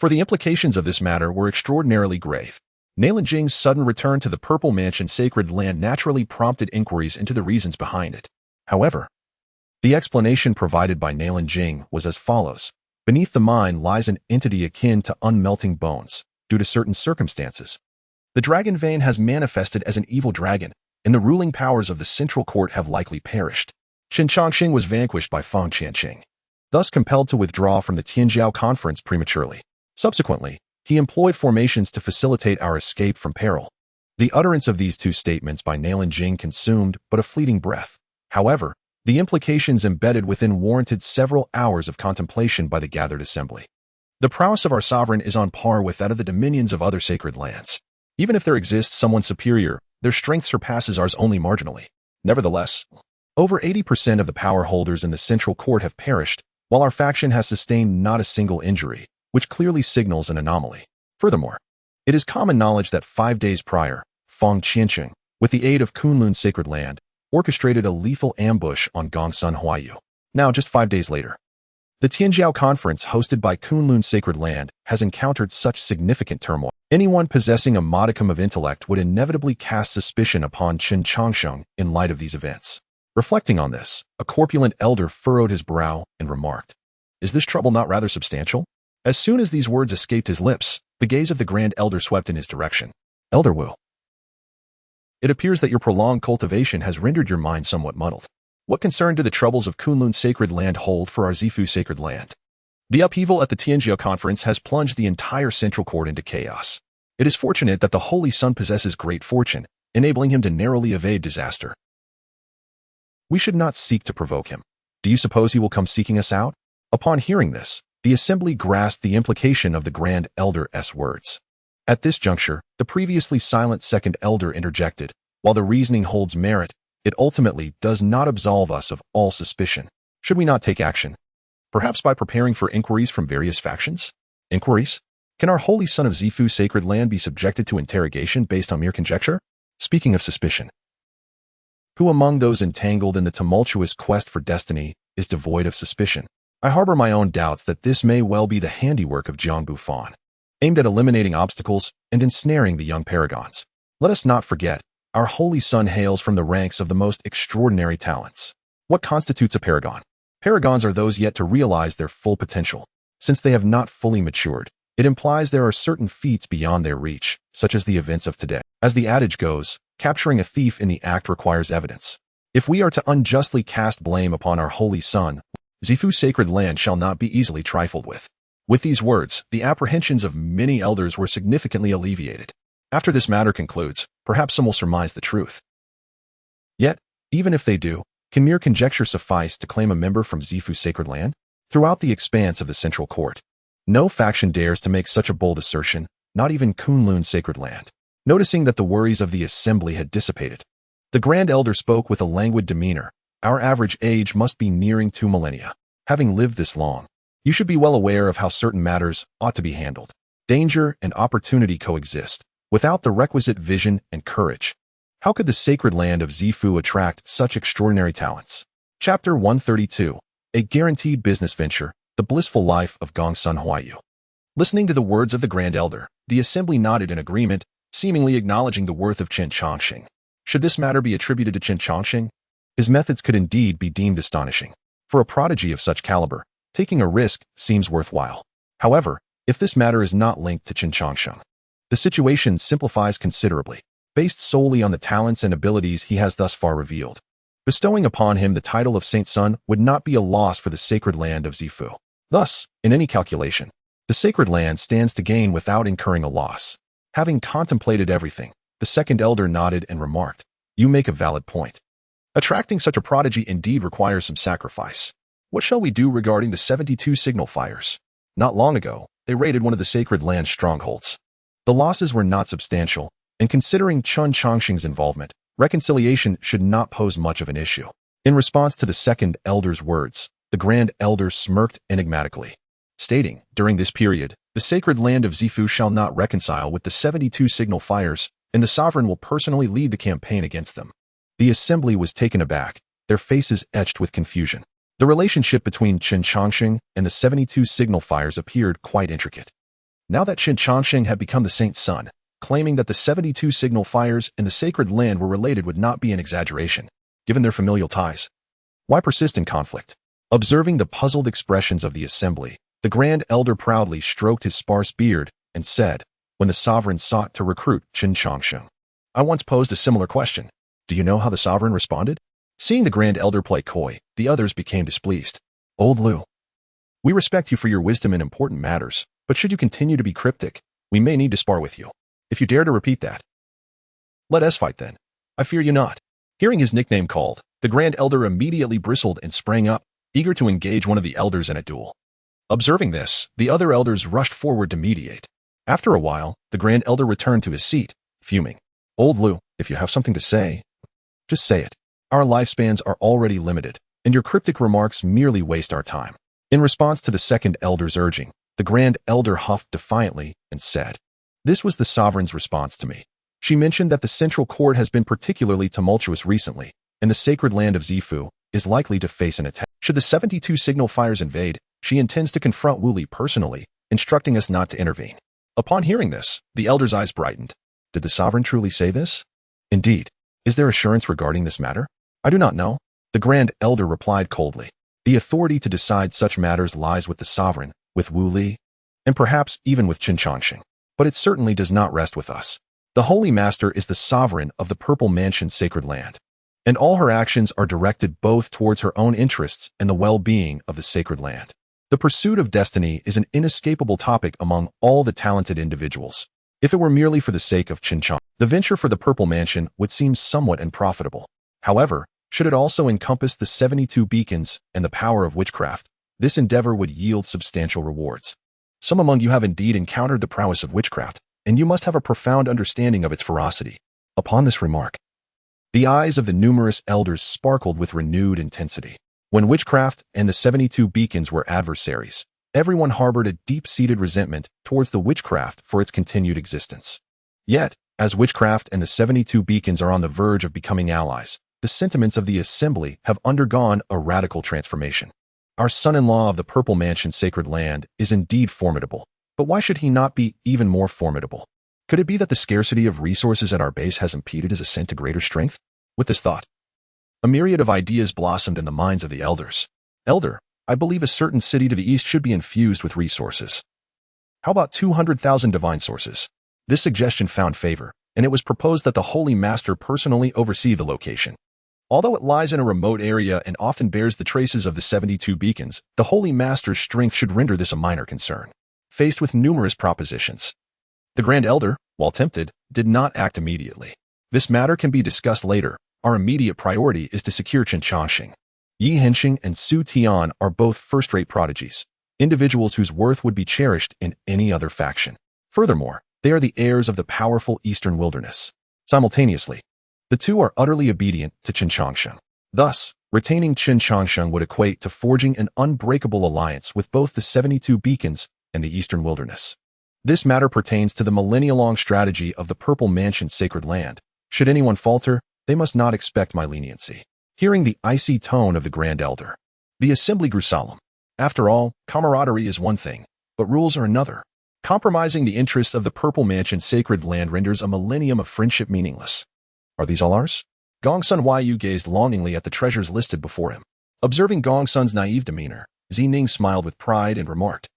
For the implications of this matter were extraordinarily grave. Nailan Jing's sudden return to the Purple Mansion sacred land naturally prompted inquiries into the reasons behind it. However, the explanation provided by Nailan Jing was as follows. Beneath the mine lies an entity akin to unmelting bones, due to certain circumstances. The dragon vein has manifested as an evil dragon, and the ruling powers of the central court have likely perished. Chen Changsheng was vanquished by Chen Changsheng, thus compelled to withdraw from the Tianjiao conference prematurely. Subsequently, he employed formations to facilitate our escape from peril. The utterance of these two statements by Nailan Jing consumed but a fleeting breath. However, the implications embedded within warranted several hours of contemplation by the gathered assembly. The prowess of our sovereign is on par with that of the dominions of other sacred lands. Even if there exists someone superior, their strength surpasses ours only marginally. Nevertheless, over 80% of the power holders in the central court have perished, while our faction has sustained not a single injury, which clearly signals an anomaly. Furthermore, it is common knowledge that 5 days prior, Chen Changsheng, with the aid of Kunlun Sacred Land, orchestrated a lethal ambush on Gongsun Huayu. Now, just 5 days later, the Tianjiao conference hosted by Kunlun Sacred Land has encountered such significant turmoil. Anyone possessing a modicum of intellect would inevitably cast suspicion upon Chen Changsheng in light of these events. Reflecting on this, a corpulent elder furrowed his brow and remarked, "Is this trouble not rather substantial?" As soon as these words escaped his lips, the gaze of the Grand Elder swept in his direction. "Elder Wu, it appears that your prolonged cultivation has rendered your mind somewhat muddled. What concern do the troubles of Kunlun Sacred Land hold for our Zifu Sacred Land? The upheaval at the Tianjiao conference has plunged the entire central court into chaos. It is fortunate that the Holy Sun possesses great fortune, enabling him to narrowly evade disaster. We should not seek to provoke him. Do you suppose he will come seeking us out?" Upon hearing this, the assembly grasped the implication of the Grand Elder's words. At this juncture, the previously silent second elder interjected, "While the reasoning holds merit, it ultimately does not absolve us of all suspicion. Should we not take action? Perhaps by preparing for inquiries from various factions? Inquiries? Can our holy son of Zifu Sacred Land be subjected to interrogation based on mere conjecture? Speaking of suspicion, who among those entangled in the tumultuous quest for destiny is devoid of suspicion? I harbor my own doubts that this may well be the handiwork of Jiang Bufan, aimed at eliminating obstacles and ensnaring the young paragons. Let us not forget, our holy son hails from the ranks of the most extraordinary talents. What constitutes a paragon? Paragons are those yet to realize their full potential. Since they have not fully matured, it implies there are certain feats beyond their reach, such as the events of today. As the adage goes, capturing a thief in the act requires evidence. If we are to unjustly cast blame upon our holy son, Zifu Sacred Land shall not be easily trifled with." With these words, the apprehensions of many elders were significantly alleviated. After this matter concludes, perhaps some will surmise the truth. Yet, even if they do, can mere conjecture suffice to claim a member from Zifu Sacred Land? Throughout the expanse of the central court, no faction dares to make such a bold assertion, not even Kunlun Sacred Land. Noticing that the worries of the assembly had dissipated, the Grand Elder spoke with a languid demeanor. "Our average age must be nearing 2 millennia. Having lived this long, you should be well aware of how certain matters ought to be handled. Danger and opportunity coexist. Without the requisite vision and courage, how could the sacred land of Zifu attract such extraordinary talents?" Chapter 132. A Guaranteed Business Venture, The Blissful Life of Gongsun Huayu. Listening to the words of the Grand Elder, the assembly nodded in agreement, seemingly acknowledging the worth of Chen Changsheng. Should this matter be attributed to Chen Changsheng, his methods could indeed be deemed astonishing. For a prodigy of such caliber, taking a risk seems worthwhile. However, if this matter is not linked to Chen Changsheng, the situation simplifies considerably. Based solely on the talents and abilities he has thus far revealed, bestowing upon him the title of Saint Sun would not be a loss for the sacred land of Zifu. Thus, in any calculation, the sacred land stands to gain without incurring a loss. Having contemplated everything, the second elder nodded and remarked, "You make a valid point. Attracting such a prodigy indeed requires some sacrifice. What shall we do regarding the 72 signal fires? Not long ago, they raided one of the sacred land's strongholds. The losses were not substantial, and considering Chen Changsheng's involvement, reconciliation should not pose much of an issue." In response to the second elder's words, the Grand Elder smirked enigmatically, stating, "During this period, the sacred land of Zifu shall not reconcile with the 72 signal fires, and the sovereign will personally lead the campaign against them." The assembly was taken aback, their faces etched with confusion. The relationship between Chen Changsheng and the 72 signal fires appeared quite intricate. Now that Chen Changsheng had become the saint's son, claiming that the 72 signal fires in the sacred land were related would not be an exaggeration, given their familial ties. Why persist in conflict? Observing the puzzled expressions of the assembly, the Grand Elder proudly stroked his sparse beard and said, when the sovereign sought to recruit Chen Changsheng, I once posed a similar question. Do you know how the sovereign responded? Seeing the Grand Elder play coy, the others became displeased. Old Lu, we respect you for your wisdom in important matters, but should you continue to be cryptic, we may need to spar with you. If you dare to repeat that, let us fight then. I fear you not. Hearing his nickname called, the Grand Elder immediately bristled and sprang up, eager to engage one of the elders in a duel. Observing this, the other elders rushed forward to mediate. After a while, the Grand Elder returned to his seat, fuming. Old Lu, if you have something to say, just say it. Our lifespans are already limited, and your cryptic remarks merely waste our time. In response to the second elder's urging, the Grand Elder huffed defiantly and said, this was the sovereign's response to me. She mentioned that the central court has been particularly tumultuous recently, and the sacred land of Zifu is likely to face an attack. Should the 72 signal fires invade, she intends to confront Wu Li personally, instructing us not to intervene. Upon hearing this, the elder's eyes brightened. Did the sovereign truly say this? Indeed. Is there assurance regarding this matter? I do not know. The Grand Elder replied coldly. The authority to decide such matters lies with the sovereign, with Wu Li, and perhaps even with Chen Changsheng. But it certainly does not rest with us. The Holy Master is the sovereign of the Purple Mansion sacred land, and all her actions are directed both towards her own interests and the well-being of the sacred land. The pursuit of destiny is an inescapable topic among all the talented individuals. If it were merely for the sake of Chen Changsheng, the venture for the Purple Mansion would seem somewhat unprofitable. However, should it also encompass the 72 beacons and the power of witchcraft, this endeavor would yield substantial rewards. Some among you have indeed encountered the prowess of witchcraft, and you must have a profound understanding of its ferocity. Upon this remark, the eyes of the numerous elders sparkled with renewed intensity. When witchcraft and the 72 beacons were adversaries, everyone harbored a deep-seated resentment towards the witchcraft for its continued existence. Yet, as witchcraft and the 72 beacons are on the verge of becoming allies, the sentiments of the assembly have undergone a radical transformation. Our son-in-law of the Purple Mansion sacred land is indeed formidable, but why should he not be even more formidable? Could it be that the scarcity of resources at our base has impeded his ascent to greater strength? With this thought, a myriad of ideas blossomed in the minds of the elders. Elder, I believe a certain city to the east should be infused with resources. How about 200,000 divine sources? This suggestion found favor, and it was proposed that the Holy Master personally oversee the location. Although it lies in a remote area and often bears the traces of the 72 beacons, the Holy Master's strength should render this a minor concern. Faced with numerous propositions, the Grand Elder, while tempted, did not act immediately. This matter can be discussed later. Our immediate priority is to secure Chen Changsheng. Yi Henxing and Su Tian are both first-rate prodigies, individuals whose worth would be cherished in any other faction. Furthermore, they are the heirs of the powerful Eastern Wilderness. Simultaneously, the two are utterly obedient to Chen Changsheng. Thus, retaining Chen Changsheng would equate to forging an unbreakable alliance with both the 72 beacons and the Eastern Wilderness. This matter pertains to the millennia-long strategy of the Purple Mansion sacred land. Should anyone falter, they must not expect my leniency. Hearing the icy tone of the Grand Elder, the assembly grew solemn. After all, camaraderie is one thing, but rules are another. Compromising the interests of the Purple Mansion sacred land renders a millennium of friendship meaningless. Are these all ours? Gongsun Huaiyu gazed longingly at the treasures listed before him. Observing Gongsun's naive demeanor, Zining smiled with pride and remarked,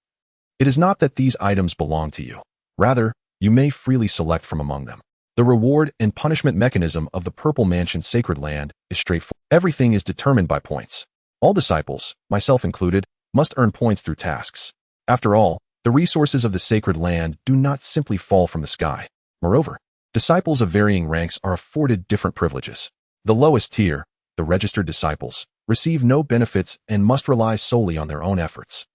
it is not that these items belong to you. Rather, you may freely select from among them. The reward and punishment mechanism of the Purple Mansion sacred land is straightforward. Everything is determined by points. All disciples, myself included, must earn points through tasks. After all, the resources of the sacred land do not simply fall from the sky. Moreover, disciples of varying ranks are afforded different privileges. The lowest tier, the registered disciples, receive no benefits and must rely solely on their own efforts.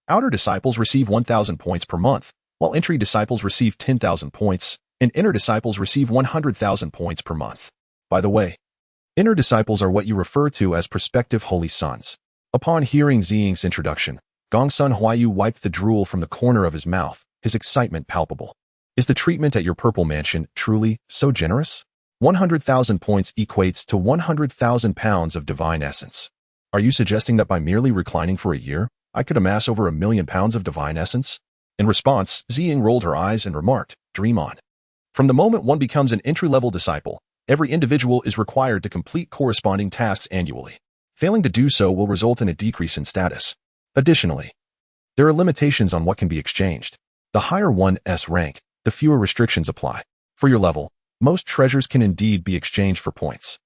Outer disciples receive 1,000 points per month, while entry disciples receive 10,000 points, and inner disciples receive 100,000 points per month. By the way, inner disciples are what you refer to as prospective holy sons. Upon hearing Ziying's introduction, Gongsun Huaiyu wiped the drool from the corner of his mouth, his excitement palpable. Is the treatment at your Purple Mansion truly so generous? 100,000 points equates to 100,000 pounds of divine essence. Are you suggesting that by merely reclining for a year, I could amass over 1,000,000 pounds of divine essence? In response, Ziying rolled her eyes and remarked, "Dream on." From the moment one becomes an entry-level disciple, every individual is required to complete corresponding tasks annually. Failing to do so will result in a decrease in status. Additionally, there are limitations on what can be exchanged. The higher one's rank, the fewer restrictions apply. For your level, most treasures can indeed be exchanged for points.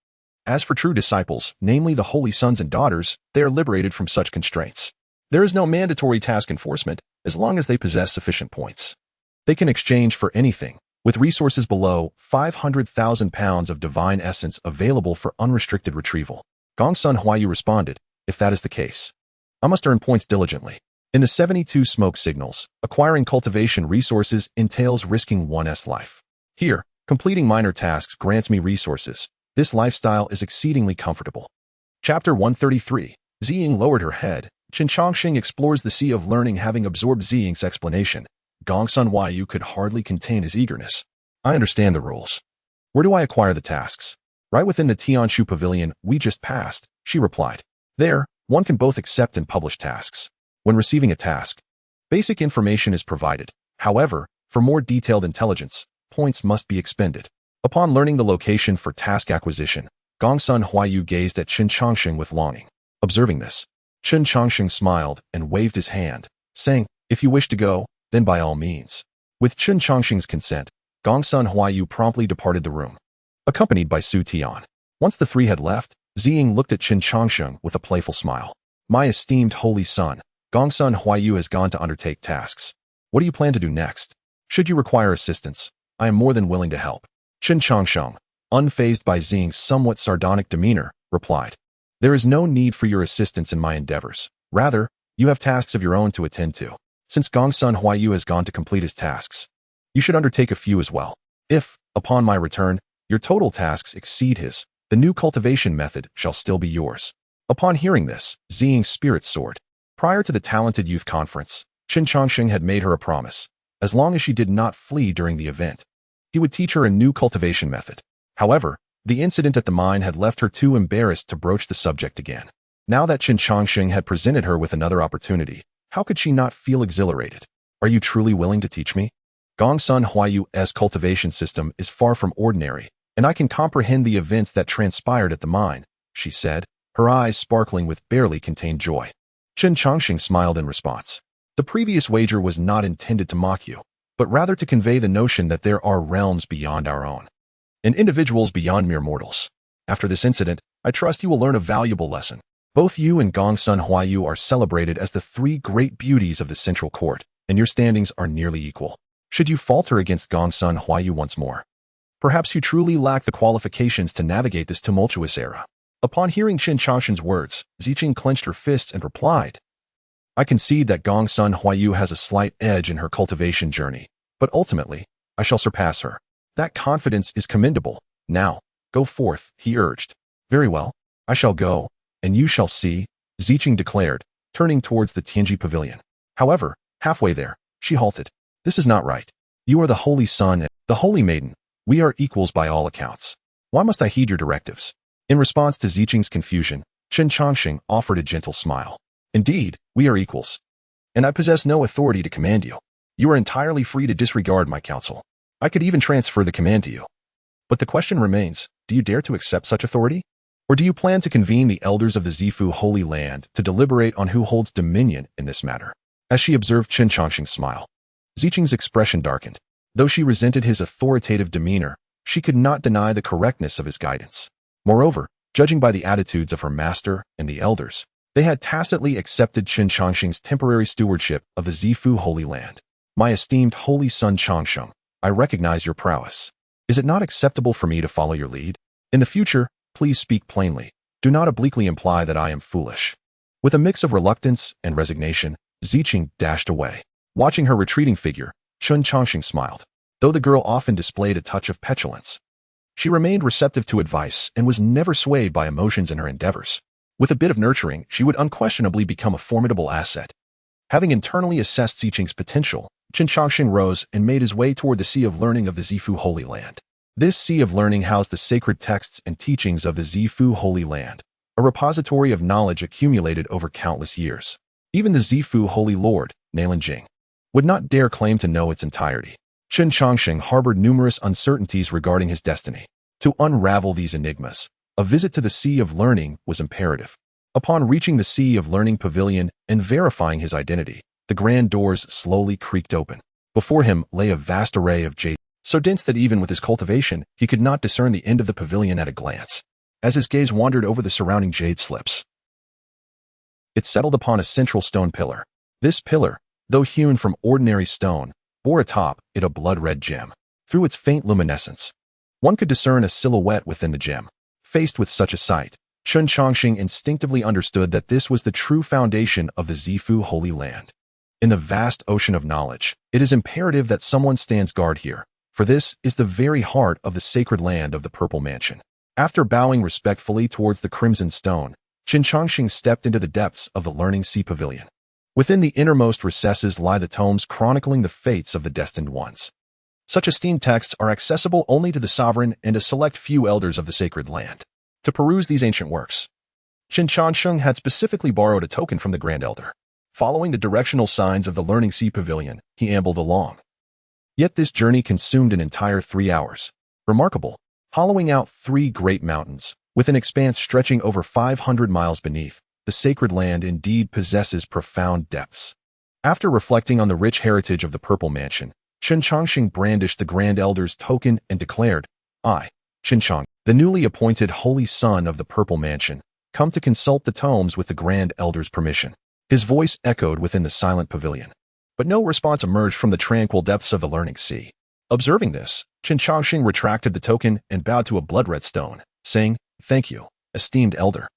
As for true disciples, namely the holy sons and daughters, they are liberated from such constraints. There is no mandatory task enforcement, as long as they possess sufficient points. They can exchange for anything, with resources below 500,000 pounds of divine essence available for unrestricted retrieval. Gongsun Huayu responded, "If that is the case, I must earn points diligently." In the 72 smoke signals, acquiring cultivation resources entails risking one's life. Here, completing minor tasks grants me resources. This lifestyle is exceedingly comfortable. Chapter 133. Ziying lowered her head. Chen Changsheng explores the sea of learning. Having absorbed Ziying's explanation, Gongsun Huayu could hardly contain his eagerness. "I understand the rules. Where do I acquire the tasks?" "Right within the Tianshu pavilion we just passed," she replied. "There, one can both accept and publish tasks. When receiving a task, basic information is provided. However, for more detailed intelligence, points must be expended." Upon learning the location for task acquisition, Gongsun Huayu gazed at Chen Changsheng with longing. Observing this, Chen Changsheng smiled and waved his hand, saying, "If you wish to go, then by all means." With Chen Changsheng's consent, Gongsun Huayu promptly departed the room, accompanied by Su Tian. Once the three had left, Ziying looked at Chen Changsheng with a playful smile. "My esteemed holy son, Gongsun Huayu has gone to undertake tasks. What do you plan to do next? Should you require assistance, I am more than willing to help." Chen Changsheng, unfazed by Ziying's somewhat sardonic demeanor, replied, "There is no need for your assistance in my endeavors. Rather, you have tasks of your own to attend to. Since Gongsun Huayu has gone to complete his tasks, you should undertake a few as well. If, upon my return, your total tasks exceed his, the new cultivation method shall still be yours." Upon hearing this, Ziying's spirit soared. Prior to the Talented Youth Conference, Chen Changsheng had made her a promise. As long as she did not flee during the event, he would teach her a new cultivation method. However, the incident at the mine had left her too embarrassed to broach the subject again. Now that Chen Changsheng had presented her with another opportunity, how could she not feel exhilarated? "Are you truly willing to teach me? Gongsun Huayu's cultivation system is far from ordinary, and I can comprehend the events that transpired at the mine," she said, her eyes sparkling with barely contained joy. Chen Changsheng smiled in response. "The previous wager was not intended to mock you, but rather to convey the notion that there are realms beyond our own, and individuals beyond mere mortals. After this incident, I trust you will learn a valuable lesson. Both you and Gongsun Huayu are celebrated as the three great beauties of the central court, and your standings are nearly equal. Should you falter against Gongsun Huayu once more, perhaps you truly lack the qualifications to navigate this tumultuous era." Upon hearing Chen Changsheng's words, Ziqing clenched her fists and replied, "I concede that Gongsun Huayu has a slight edge in her cultivation journey, but ultimately, I shall surpass her. That confidence is commendable. Now, go forth," he urged. "Very well, I shall go, and you shall see," Ziqing declared, turning towards the Tianji pavilion. However, halfway there, she halted. "This is not right. You are the holy son and the holy maiden. We are equals by all accounts. Why must I heed your directives?" In response to Ziqing's confusion, Chen Changsheng offered a gentle smile. "Indeed, we are equals, and I possess no authority to command you. You are entirely free to disregard my counsel. I could even transfer the command to you. But the question remains, do you dare to accept such authority? Or do you plan to convene the elders of the Zifu Holy Land to deliberate on who holds dominion in this matter?" As she observed Chen Changsheng's smile, Ziqing's expression darkened. Though she resented his authoritative demeanor, she could not deny the correctness of his guidance. Moreover, judging by the attitudes of her master and the elders, they had tacitly accepted Chen Changsheng's temporary stewardship of the Zifu Holy Land. "My esteemed holy son Changsheng, I recognize your prowess. Is it not acceptable for me to follow your lead? In the future, please speak plainly. Do not obliquely imply that I am foolish." With a mix of reluctance and resignation, Ziqing dashed away. Watching her retreating figure, Chen Changsheng smiled. Though the girl often displayed a touch of petulance, she remained receptive to advice and was never swayed by emotions in her endeavors. With a bit of nurturing, she would unquestionably become a formidable asset. Having internally assessed Ziqing's potential, Chen Changsheng rose and made his way toward the Sea of Learning of the Zifu Holy Land. This Sea of Learning housed the sacred texts and teachings of the Zifu Holy Land, a repository of knowledge accumulated over countless years. Even the Zifu Holy Lord, Nailan Jing, would not dare claim to know its entirety. Chen Changsheng harbored numerous uncertainties regarding his destiny. To unravel these enigmas, a visit to the Sea of Learning was imperative. Upon reaching the Sea of Learning pavilion and verifying his identity, the grand doors slowly creaked open. Before him lay a vast array of jade, so dense that even with his cultivation, he could not discern the end of the pavilion at a glance. As his gaze wandered over the surrounding jade slips, it settled upon a central stone pillar. This pillar, though hewn from ordinary stone, bore atop it a blood-red gem. Through its faint luminescence, one could discern a silhouette within the gem. Faced with such a sight, Chen Changsheng instinctively understood that this was the true foundation of the Zifu Holy Land. In the vast ocean of knowledge, it is imperative that someone stands guard here, for this is the very heart of the sacred land of the Purple Mansion. After bowing respectfully towards the crimson stone, Chen Changsheng stepped into the depths of the Learning Sea Pavilion. Within the innermost recesses lie the tomes chronicling the fates of the destined ones. Such esteemed texts are accessible only to the sovereign and a select few elders of the sacred land. To peruse these ancient works, Chen Changsheng had specifically borrowed a token from the Grand Elder. Following the directional signs of the Learning Sea Pavilion, he ambled along. Yet this journey consumed an entire 3 hours. Remarkable, hollowing out 3 great mountains, with an expanse stretching over 500 miles beneath, the sacred land indeed possesses profound depths. After reflecting on the rich heritage of the Purple Mansion, Chen Changsheng brandished the Grand Elder's token and declared, "I, Chen Chang, the newly appointed Holy Son of the Purple Mansion, come to consult the tomes with the Grand Elder's permission." His voice echoed within the silent pavilion, but no response emerged from the tranquil depths of the Learning Sea. Observing this, Chen Changsheng retracted the token and bowed to a blood-red stone, saying, "Thank you, esteemed elder."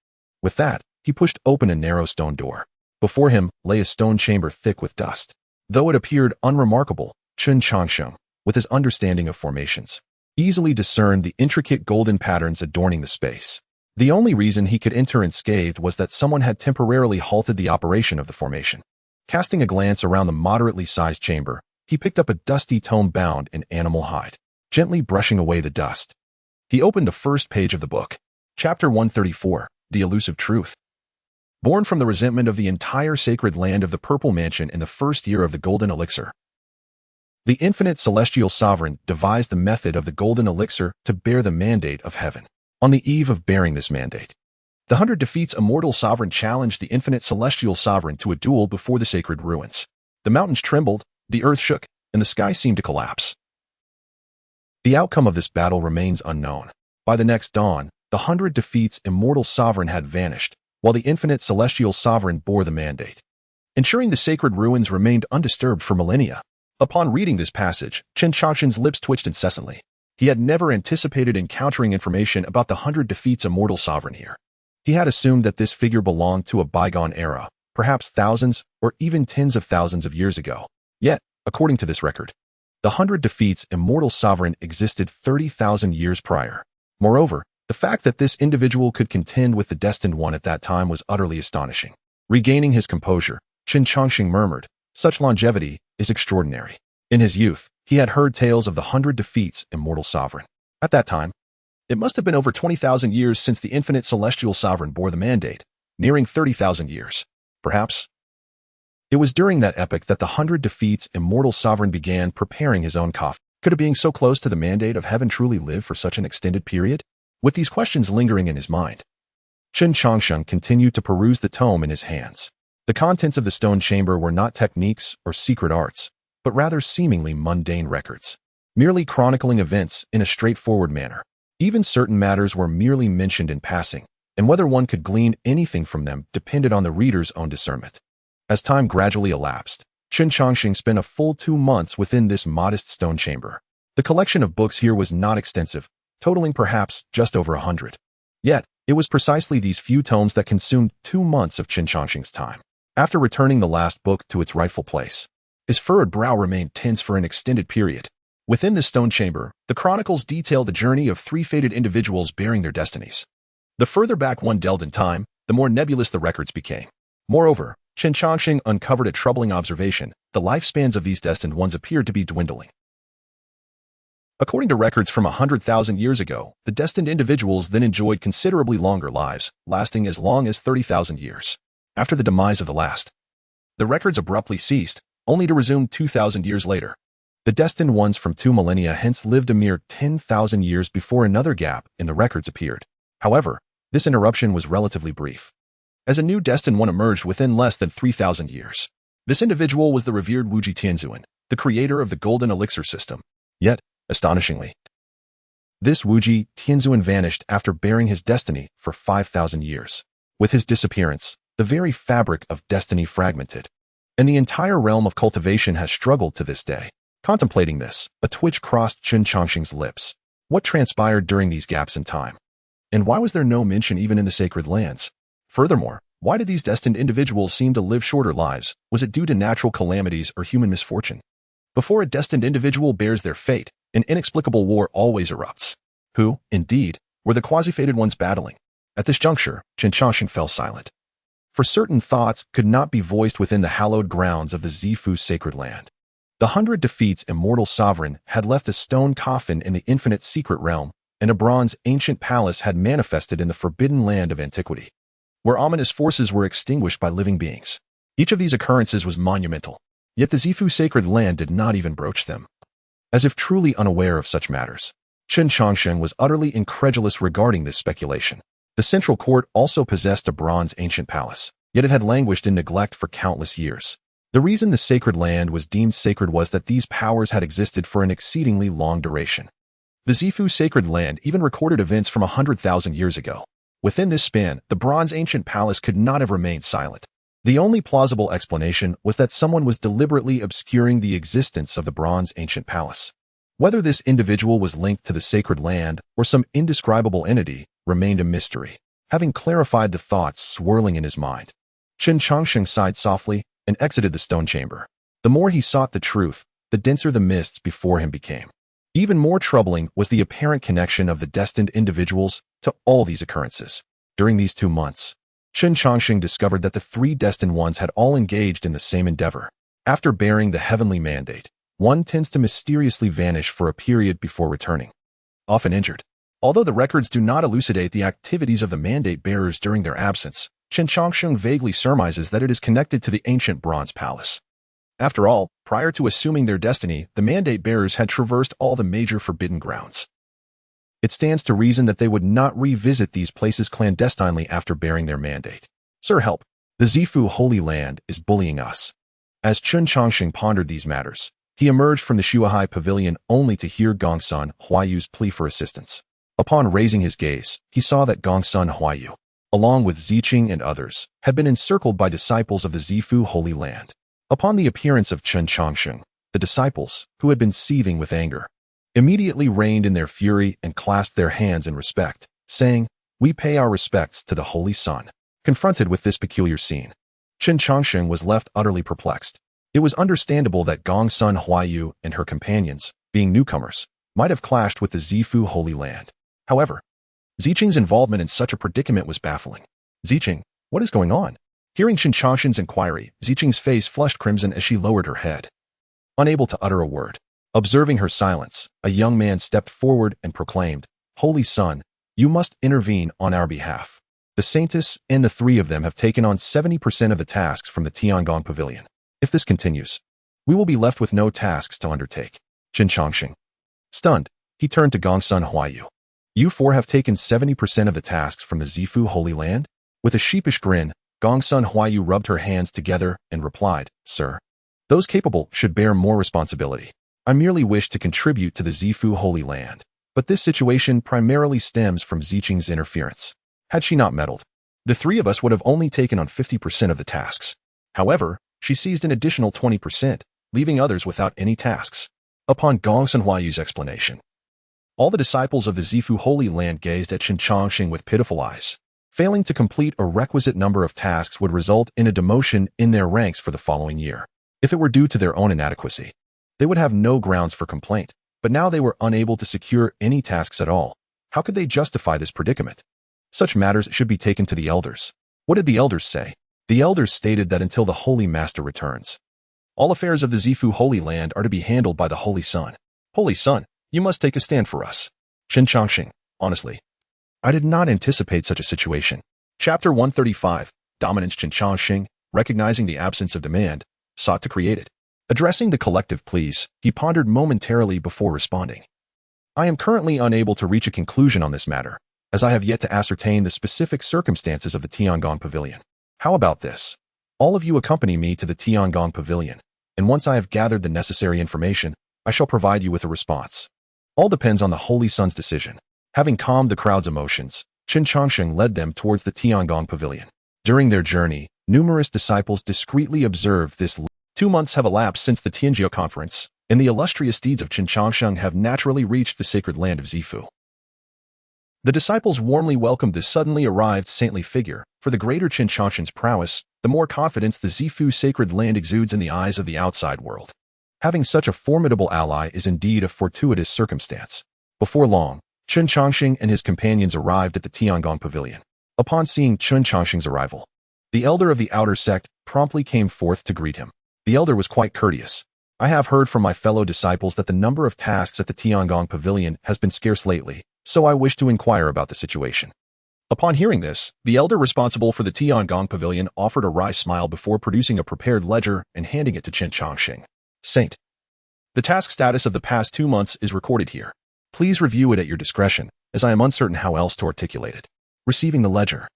With that, he pushed open a narrow stone door. Before him lay a stone chamber thick with dust. Though it appeared unremarkable, Chen Changsheng, with his understanding of formations, easily discerned the intricate golden patterns adorning the space. The only reason he could enter unscathed was that someone had temporarily halted the operation of the formation. Casting a glance around the moderately sized chamber, he picked up a dusty tome bound in animal hide. Gently brushing away the dust, he opened the first page of the book. Chapter 134, The Elusive Truth. Born from the resentment of the entire sacred land of the Purple Mansion in the first year of the Golden Elixir, the infinite celestial sovereign devised the method of the Golden Elixir to bear the mandate of heaven. On the eve of bearing this mandate, the 100 defeats immortal sovereign challenged the infinite celestial sovereign to a duel before the sacred ruins. The mountains trembled, the earth shook, and the sky seemed to collapse. The outcome of this battle remains unknown. By the next dawn, the 100 defeats immortal sovereign had vanished, while the infinite celestial sovereign bore the mandate, ensuring the sacred ruins remained undisturbed for millennia. Upon reading this passage, Chen Changsheng's lips twitched incessantly. He had never anticipated encountering information about the 100 defeats immortal sovereign here. He had assumed that this figure belonged to a bygone era, perhaps thousands or even tens of thousands of years ago. Yet, according to this record, the 100 defeats immortal sovereign existed 30,000 years prior. Moreover, the fact that this individual could contend with the destined one at that time was utterly astonishing. Regaining his composure, Chen Changsheng murmured, "Such longevity is extraordinary." In his youth, he had heard tales of the 100 defeats immortal sovereign. At that time, it must have been over 20,000 years since the infinite celestial sovereign bore the mandate, nearing 30,000 years. Perhaps it was during that epoch that the 100 defeats immortal sovereign began preparing his own coffin. Could a being so close to the mandate of heaven truly live for such an extended period? With these questions lingering in his mind, Chen Changsheng continued to peruse the tome in his hands. The contents of the stone chamber were not techniques or secret arts, but rather seemingly mundane records, merely chronicling events in a straightforward manner. Even certain matters were merely mentioned in passing, and whether one could glean anything from them depended on the reader's own discernment. As time gradually elapsed, Chen Changsheng spent a full 2 months within this modest stone chamber. The collection of books here was not extensive, totaling perhaps just over 100. Yet, it was precisely these few tomes that consumed 2 months of Chen Changsheng's time. After returning the last book to its rightful place, his furrowed brow remained tense for an extended period. Within the stone chamber, the chronicles detail the journey of 3 fated individuals bearing their destinies. The further back one delved in time, the more nebulous the records became. Moreover, Chen Changsheng uncovered a troubling observation: the lifespans of these destined ones appeared to be dwindling. According to records from 100,000 years ago, the destined individuals then enjoyed considerably longer lives, lasting as long as 30,000 years. After the demise of the last, the records abruptly ceased, only to resume 2,000 years later. The destined ones from 2 millennia hence lived a mere 10,000 years before another gap in the records appeared. However, this interruption was relatively brief, as a new destined one emerged within less than 3,000 years. This individual was the revered Wuji Tianzuan, the creator of the golden elixir system. Yet, astonishingly, this Wuji Tianzuan vanished after bearing his destiny for 5,000 years. With his disappearance, the very fabric of destiny fragmented, and the entire realm of cultivation has struggled to this day. Contemplating this, a twitch crossed Chen Changsheng's lips. What transpired during these gaps in time? And why was there no mention even in the sacred lands? Furthermore, why did these destined individuals seem to live shorter lives? Was it due to natural calamities or human misfortune? Before a destined individual bears their fate, an inexplicable war always erupts. Who, indeed, were the quasi-fated ones battling? At this juncture, Chen Changsheng fell silent. For certain thoughts could not be voiced within the hallowed grounds of the Zifu sacred land. The 100 defeats immortal sovereign had left a stone coffin in the infinite secret realm, and a bronze ancient palace had manifested in the forbidden land of antiquity, where ominous forces were extinguished by living beings. Each of these occurrences was monumental, yet the Zifu sacred land did not even broach them. As if truly unaware of such matters, Chen Changsheng was utterly incredulous regarding this speculation. The central court also possessed a bronze ancient palace, yet it had languished in neglect for countless years. The reason the sacred land was deemed sacred was that these powers had existed for an exceedingly long duration. The Zifu sacred land even recorded events from 100,000 years ago. Within this span, the bronze ancient palace could not have remained silent. The only plausible explanation was that someone was deliberately obscuring the existence of the bronze ancient palace. Whether this individual was linked to the sacred land or some indescribable entity remained a mystery. Having clarified the thoughts swirling in his mind, Chen Changsheng sighed softly and exited the stone chamber. The more he sought the truth, the denser the mists before him became. Even more troubling was the apparent connection of the destined individuals to all these occurrences. During these 2 months, Chen Changsheng discovered that the 3 destined ones had all engaged in the same endeavor. After bearing the heavenly mandate, one tends to mysteriously vanish for a period before returning, often injured. Although the records do not elucidate the activities of the mandate bearers during their absence, Chen Changsheng vaguely surmises that it is connected to the ancient bronze palace. After all, prior to assuming their destiny, the mandate bearers had traversed all the major forbidden grounds. It stands to reason that they would not revisit these places clandestinely after bearing their mandate. Sir, help! The Zifu Holy Land is bullying us. As Chen Changsheng pondered these matters, he emerged from the Shuahai pavilion only to hear Gongsun Huayu's plea for assistance. Upon raising his gaze, he saw that Gongsun Huayu, along with Ziqing and others, had been encircled by disciples of the Zifu Holy Land. Upon the appearance of Chen Changsheng, the disciples, who had been seething with anger, immediately reined in their fury and clasped their hands in respect, saying, "We pay our respects to the Holy Sun." Confronted with this peculiar scene, Chen Changsheng was left utterly perplexed. It was understandable that Gongsun Huayu and her companions, being newcomers, might have clashed with the Zifu Holy Land. However, Ziqing's involvement in such a predicament was baffling. "Ziqing, what is going on?" Hearing Chen Changsheng's inquiry, Ziqing's face flushed crimson as she lowered her head, unable to utter a word. Observing her silence, a young man stepped forward and proclaimed, "Holy Sun, you must intervene on our behalf. The Saintess and the 3 of them have taken on 70% of the tasks from the Tiangong Pavilion. If this continues, we will be left with no tasks to undertake." Chen Changsheng. Stunned, he turned to Gongsun Huayu. "You 4 have taken 70% of the tasks from the Zifu Holy Land?" With a sheepish grin, Gongsun Huayu rubbed her hands together and replied, "Sir, those capable should bear more responsibility. I merely wish to contribute to the Zifu Holy Land, but this situation primarily stems from Ziqing's interference. Had she not meddled, the 3 of us would have only taken on 50% of the tasks. However, she seized an additional 20%, leaving others without any tasks." Upon Gongsun Huayu's explanation, all the disciples of the Zifu Holy Land gazed at Chen Changsheng with pitiful eyes. Failing to complete a requisite number of tasks would result in a demotion in their ranks for the following year. If it were due to their own inadequacy, they would have no grounds for complaint, but now they were unable to secure any tasks at all. How could they justify this predicament? Such matters should be taken to the elders. What did the elders say? The elders stated that until the Holy Master returns, all affairs of the Zifu Holy Land are to be handled by the Holy Sun. "Holy Sun, you must take a stand for us." Chen Changsheng, honestly, I did not anticipate such a situation. Chapter 135, Dominance. Chen Changsheng, recognizing the absence of demand, sought to create it. Addressing the collective pleas, he pondered momentarily before responding. I am currently unable to reach a conclusion on this matter, as I have yet to ascertain the specific circumstances of the Tiangong Pavilion. How about this? All of you accompany me to the Tiangong Pavilion, and once I have gathered the necessary information, I shall provide you with a response. All depends on the Holy Sun's decision. Having calmed the crowd's emotions, Chen Changsheng led them towards the Tiangong Pavilion. During their journey, numerous disciples discreetly observed this. 2 months have elapsed since the Tianjia conference, and the illustrious deeds of Chen Changsheng have naturally reached the sacred land of Zifu. The disciples warmly welcomed this suddenly arrived saintly figure. For the greater Chen Changsheng's prowess, the more confidence the Zifu sacred land exudes in the eyes of the outside world. Having such a formidable ally is indeed a fortuitous circumstance. Before long, Chen Changsheng and his companions arrived at the Tiangong Pavilion. Upon seeing Chen Changsheng's arrival, the elder of the outer sect promptly came forth to greet him. The elder was quite courteous. I have heard from my fellow disciples that the number of tasks at the Tiangong Pavilion has been scarce lately, so I wish to inquire about the situation. Upon hearing this, the elder responsible for the Tiangong Pavilion offered a wry smile before producing a prepared ledger and handing it to Chen Changsheng. Saint. The task status of the past 2 months is recorded here. Please review it at your discretion, as I am uncertain how else to articulate it. Receiving the ledger,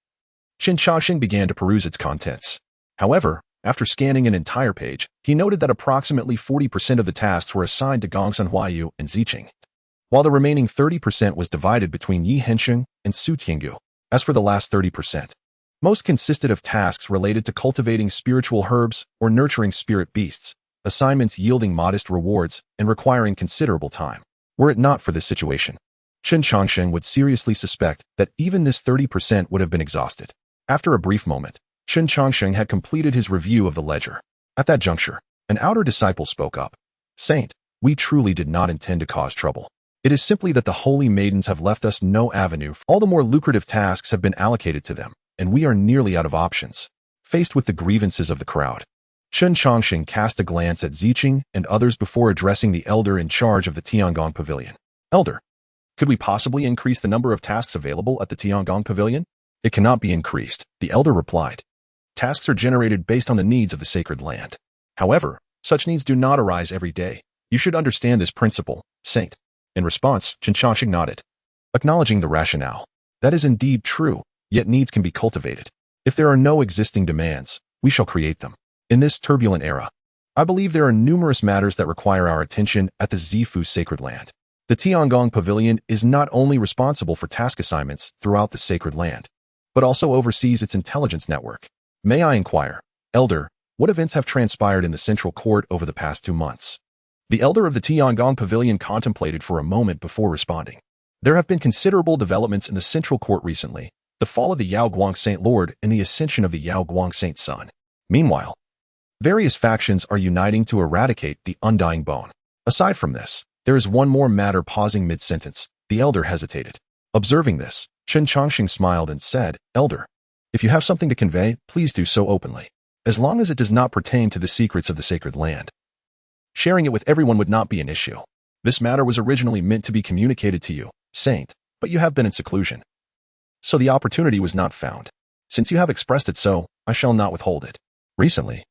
Chen Changsheng began to peruse its contents. However, after scanning an entire page, he noted that approximately 40% of the tasks were assigned to Gongsun Huayu and Ziqing, while the remaining 30% was divided between Yi Hensheng and Su Tiangu. As for the last 30%, most consisted of tasks related to cultivating spiritual herbs or nurturing spirit beasts, assignments yielding modest rewards and requiring considerable time. Were it not for this situation, Chen Changsheng would seriously suspect that even this 30% would have been exhausted. After a brief moment, Chen Changsheng had completed his review of the ledger. At that juncture, an outer disciple spoke up. Saint, we truly did not intend to cause trouble. It is simply that the holy maidens have left us no avenue. All the more lucrative tasks have been allocated to them, and we are nearly out of options. Faced with the grievances of the crowd, Chen Changsheng cast a glance at Ziqing and others before addressing the elder in charge of the Tiangong Pavilion. Elder, could we possibly increase the number of tasks available at the Tiangong Pavilion? It cannot be increased, the elder replied. Tasks are generated based on the needs of the sacred land. However, such needs do not arise every day. You should understand this principle, Saint. In response, Chen Changsheng nodded, acknowledging the rationale. That is indeed true, yet needs can be cultivated. If there are no existing demands, we shall create them. In this turbulent era, I believe there are numerous matters that require our attention at the Zifu sacred land. The Tiangong Pavilion is not only responsible for task assignments throughout the sacred land, but also oversees its intelligence network. May I inquire, Elder, what events have transpired in the central court over the past 2 months? The elder of the Tiangong Pavilion contemplated for a moment before responding. There have been considerable developments in the central court recently, the fall of the Yaoguang Saint Lord and the ascension of the Yaoguang Saint Sun. Meanwhile, various factions are uniting to eradicate the undying bone. Aside from this, there is one more matter. Pausing mid-sentence, the elder hesitated. Observing this, Chen Changsheng smiled and said, Elder, if you have something to convey, please do so openly, as long as it does not pertain to the secrets of the sacred land. Sharing it with everyone would not be an issue. This matter was originally meant to be communicated to you, Saint, but you have been in seclusion, so the opportunity was not found. Since you have expressed it so, I shall not withhold it. Recently,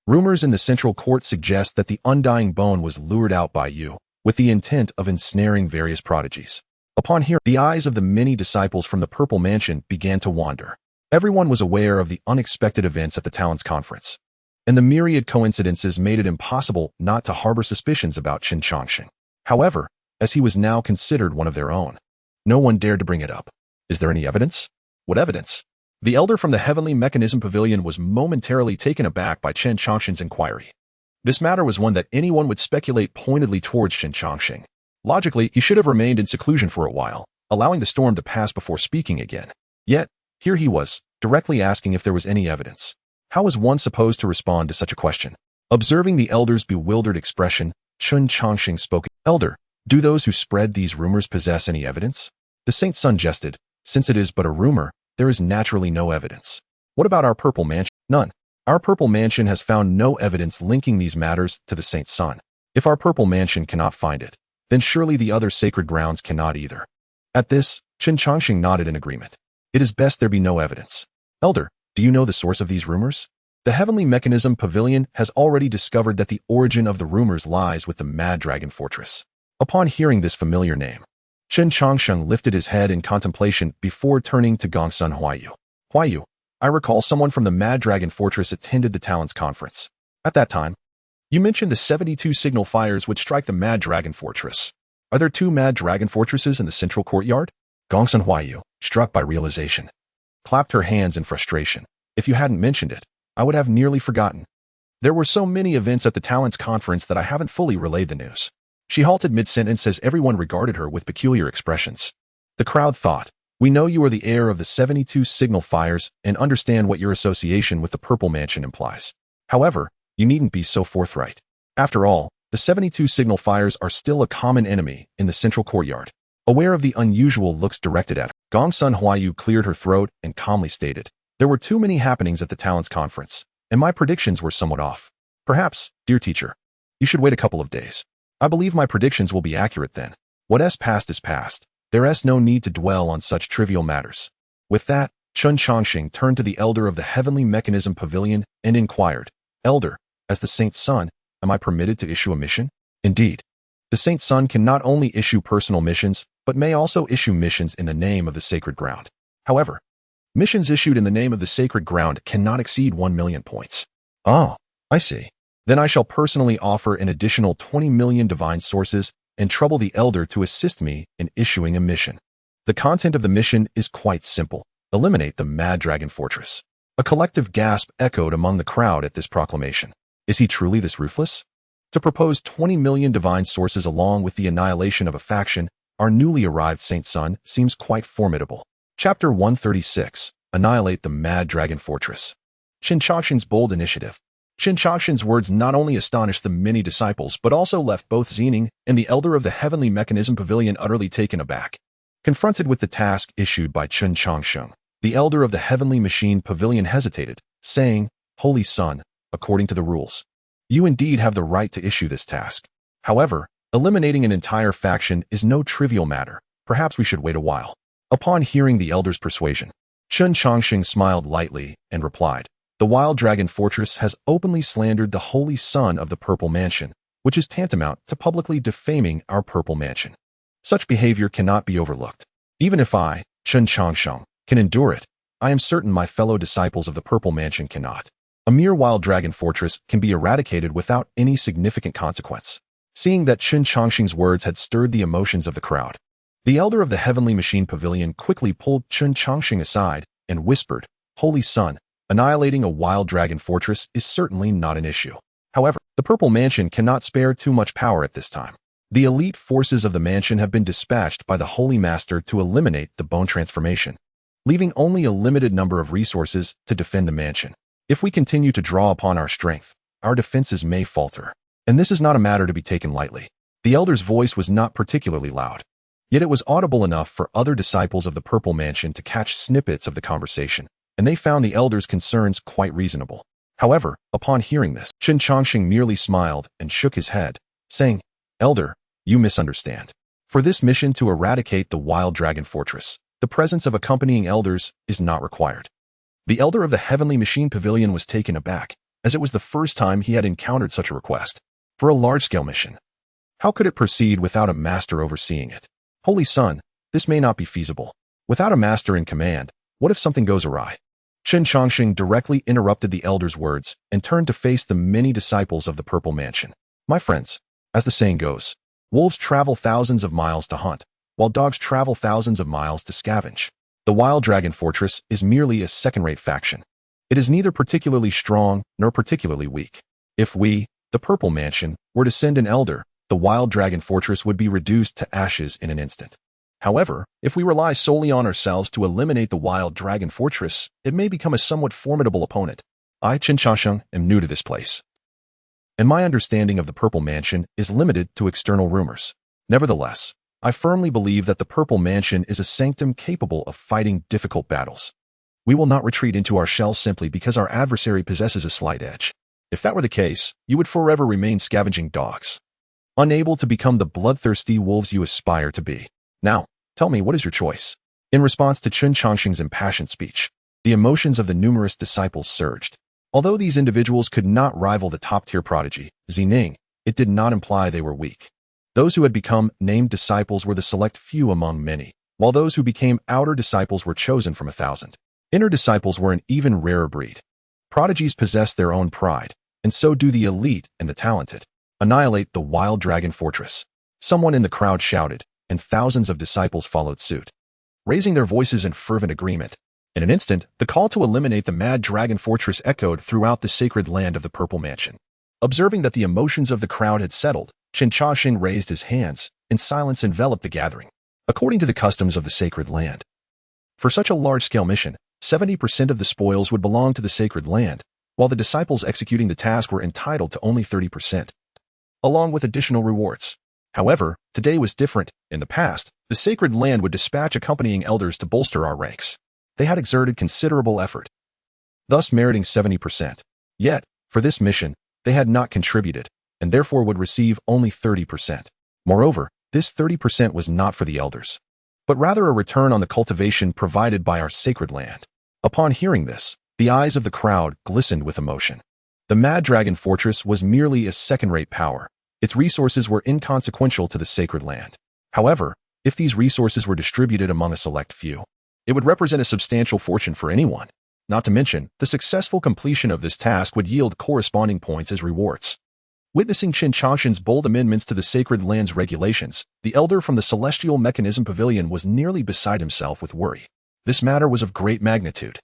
rumors in the central court suggest that the undying bone was lured out by you, with the intent of ensnaring various prodigies. Upon hearing, the eyes of the many disciples from the Purple Mansion began to wander. Everyone was aware of the unexpected events at the Talents Conference, and the myriad coincidences made it impossible not to harbor suspicions about Chen Changsheng. However, as he was now considered one of their own, no one dared to bring it up. Is there any evidence? What evidence? The elder from the Heavenly Mechanism Pavilion was momentarily taken aback by Chen Changsheng's inquiry. This matter was one that anyone would speculate pointedly towards Chen Changsheng. Logically, he should have remained in seclusion for a while, allowing the storm to pass before speaking again. Yet, here he was, directly asking if there was any evidence. How was one supposed to respond to such a question? Observing the elder's bewildered expression, Chen Changsheng spoke. Elder, do those who spread these rumors possess any evidence? The Saint Sun jested. Since it is but a rumor, there is naturally no evidence. What about our Purple Mansion? None. Our Purple Mansion has found no evidence linking these matters to the Saint Sun. If our Purple Mansion cannot find it, then surely the other sacred grounds cannot either. At this, Chen Changsheng nodded in agreement. It is best there be no evidence. Elder, do you know the source of these rumors? The Heavenly Mechanism Pavilion has already discovered that the origin of the rumors lies with the Mad Dragon Fortress. Upon hearing this familiar name, Chen Changsheng lifted his head in contemplation before turning to Gongsun Huayu. Huayu, I recall someone from the Mad Dragon Fortress attended the Talents Conference. At that time, you mentioned the 72 signal fires which strike the Mad Dragon Fortress. Are there 2 Mad Dragon Fortresses in the central courtyard? Gongsun Huayu, struck by realization, clapped her hands in frustration. If you hadn't mentioned it, I would have nearly forgotten. There were so many events at the Talents Conference that I haven't fully relayed the news. She halted mid-sentence as everyone regarded her with peculiar expressions. The crowd thought, we know you are the heir of the 72 signal fires and understand what your association with the Purple Mansion implies. However, you needn't be so forthright. After all, the 72 signal fires are still a common enemy in the central courtyard. Aware of the unusual looks directed at her, Gongsun Huayu cleared her throat and calmly stated, there were too many happenings at the Talents Conference, and my predictions were somewhat off. Perhaps, dear teacher, you should wait a couple of days. I believe my predictions will be accurate then. What's past is past. There's no need to dwell on such trivial matters. With that, Chen Changsheng turned to the elder of the Heavenly Mechanism Pavilion and inquired, Elder, as the Saint's son, am I permitted to issue a mission? Indeed. The Saint's son can not only issue personal missions, but may also issue missions in the name of the sacred ground. However, missions issued in the name of the sacred ground cannot exceed 1 million points. Oh, I see. Then I shall personally offer an additional 20 million divine sources and trouble the elder to assist me in issuing a mission. The content of the mission is quite simple. Eliminate the Mad Dragon Fortress. A collective gasp echoed among the crowd at this proclamation. Is he truly this ruthless? To propose 20 million divine sources along with the annihilation of a faction, our newly arrived Saint Son seems quite formidable. Chapter 136. Annihilate the Mad Dragon Fortress. Chen Changsheng's bold initiative. Chen Changsheng's words not only astonished the many disciples but also left both Xianxia and the elder of the Heavenly Mechanism Pavilion utterly taken aback. Confronted with the task issued by Chen Changsheng, the elder of the Heavenly Machine Pavilion hesitated, saying, Holy Son, according to the rules, you indeed have the right to issue this task. However, eliminating an entire faction is no trivial matter. Perhaps we should wait a while. Upon hearing the elder's persuasion, Chen Changsheng smiled lightly and replied, the Wild Dragon Fortress has openly slandered the Holy Son of the Purple Mansion, which is tantamount to publicly defaming our Purple Mansion. Such behavior cannot be overlooked. Even if I, Chen Changsheng, can endure it, I am certain my fellow disciples of the Purple Mansion cannot. A mere Wild Dragon Fortress can be eradicated without any significant consequence. Seeing that Chen Changsheng's words had stirred the emotions of the crowd, the elder of the Heavenly Machine Pavilion quickly pulled Chen Changsheng aside and whispered, Holy Son, annihilating a Wild Dragon Fortress is certainly not an issue. However, the Purple Mansion cannot spare too much power at this time. The elite forces of the mansion have been dispatched by the Holy Master to eliminate the bone transformation, leaving only a limited number of resources to defend the mansion. If we continue to draw upon our strength, our defenses may falter. And this is not a matter to be taken lightly. The elder's voice was not particularly loud, yet it was audible enough for other disciples of the Purple Mansion to catch snippets of the conversation, and they found the elder's concerns quite reasonable. However, upon hearing this, Chen Changsheng merely smiled and shook his head, saying, Elder, you misunderstand. For this mission to eradicate the Wild Dragon Fortress, the presence of accompanying elders is not required. The elder of the Heavenly Machine Pavilion was taken aback, as it was the first time he had encountered such a request. For a large-scale mission, how could it proceed without a master overseeing it? Holy Son, this may not be feasible. Without a master in command, what if something goes awry? Chen Changsheng directly interrupted the elder's words and turned to face the many disciples of the Purple Mansion. My friends, as the saying goes, wolves travel thousands of miles to hunt, while dogs travel thousands of miles to scavenge. The Wild Dragon Fortress is merely a second-rate faction. It is neither particularly strong nor particularly weak. If we, the Purple Mansion, were to send an elder, the Wild Dragon Fortress would be reduced to ashes in an instant. However, if we rely solely on ourselves to eliminate the Wild Dragon Fortress, it may become a somewhat formidable opponent. I, Chen Changsheng, am new to this place, and my understanding of the Purple Mansion is limited to external rumors. Nevertheless, I firmly believe that the Purple Mansion is a sanctum capable of fighting difficult battles. We will not retreat into our shells simply because our adversary possesses a slight edge. If that were the case, you would forever remain scavenging dogs, unable to become the bloodthirsty wolves you aspire to be. Now, tell me, what is your choice? In response to Chen Changsheng's impassioned speech, the emotions of the numerous disciples surged. Although these individuals could not rival the top-tier prodigy, Xianxia, it did not imply they were weak. Those who had become named disciples were the select few among many, while those who became outer disciples were chosen from 1,000. Inner disciples were an even rarer breed. Prodigies possess their own pride, and so do the elite and the talented. Annihilate the wild dragon fortress. Someone in the crowd shouted, and thousands of disciples followed suit, raising their voices in fervent agreement. In an instant, the call to eliminate the mad dragon fortress echoed throughout the sacred land of the Purple Mansion. Observing that the emotions of the crowd had settled, Chen Changsheng raised his hands, and silence enveloped the gathering. According to the customs of the sacred land, for such a large-scale mission, 70% of the spoils would belong to the sacred land, while the disciples executing the task were entitled to only 30%, along with additional rewards. However, today was different. In the past, the sacred land would dispatch accompanying elders to bolster our ranks. They had exerted considerable effort, thus meriting 70%. Yet, for this mission, they had not contributed, and therefore would receive only 30%. Moreover, this 30% was not for the elders, but rather a return on the cultivation provided by our sacred land. Upon hearing this, the eyes of the crowd glistened with emotion. The Mad Dragon Fortress was merely a second-rate power. Its resources were inconsequential to the sacred land. However, if these resources were distributed among a select few, it would represent a substantial fortune for anyone. Not to mention, the successful completion of this task would yield corresponding points as rewards. Witnessing Chen Changsheng's bold amendments to the sacred land's regulations, the elder from the Celestial Mechanism Pavilion was nearly beside himself with worry. This matter was of great magnitude,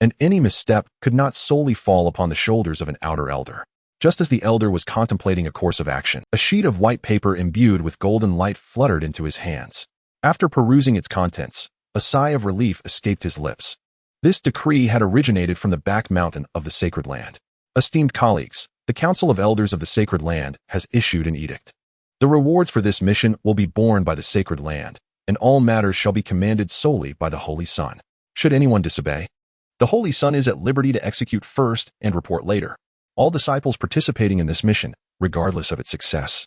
and any misstep could not solely fall upon the shoulders of an outer elder. Just as the elder was contemplating a course of action, a sheet of white paper imbued with golden light fluttered into his hands. After perusing its contents, a sigh of relief escaped his lips. This decree had originated from the back mountain of the sacred land. Esteemed colleagues, the Council of Elders of the Sacred Land has issued an edict. The rewards for this mission will be borne by the sacred land, and all matters shall be commanded solely by the Holy Sun. Should anyone disobey, the Holy Sun is at liberty to execute first and report later. All disciples participating in this mission, regardless of its success,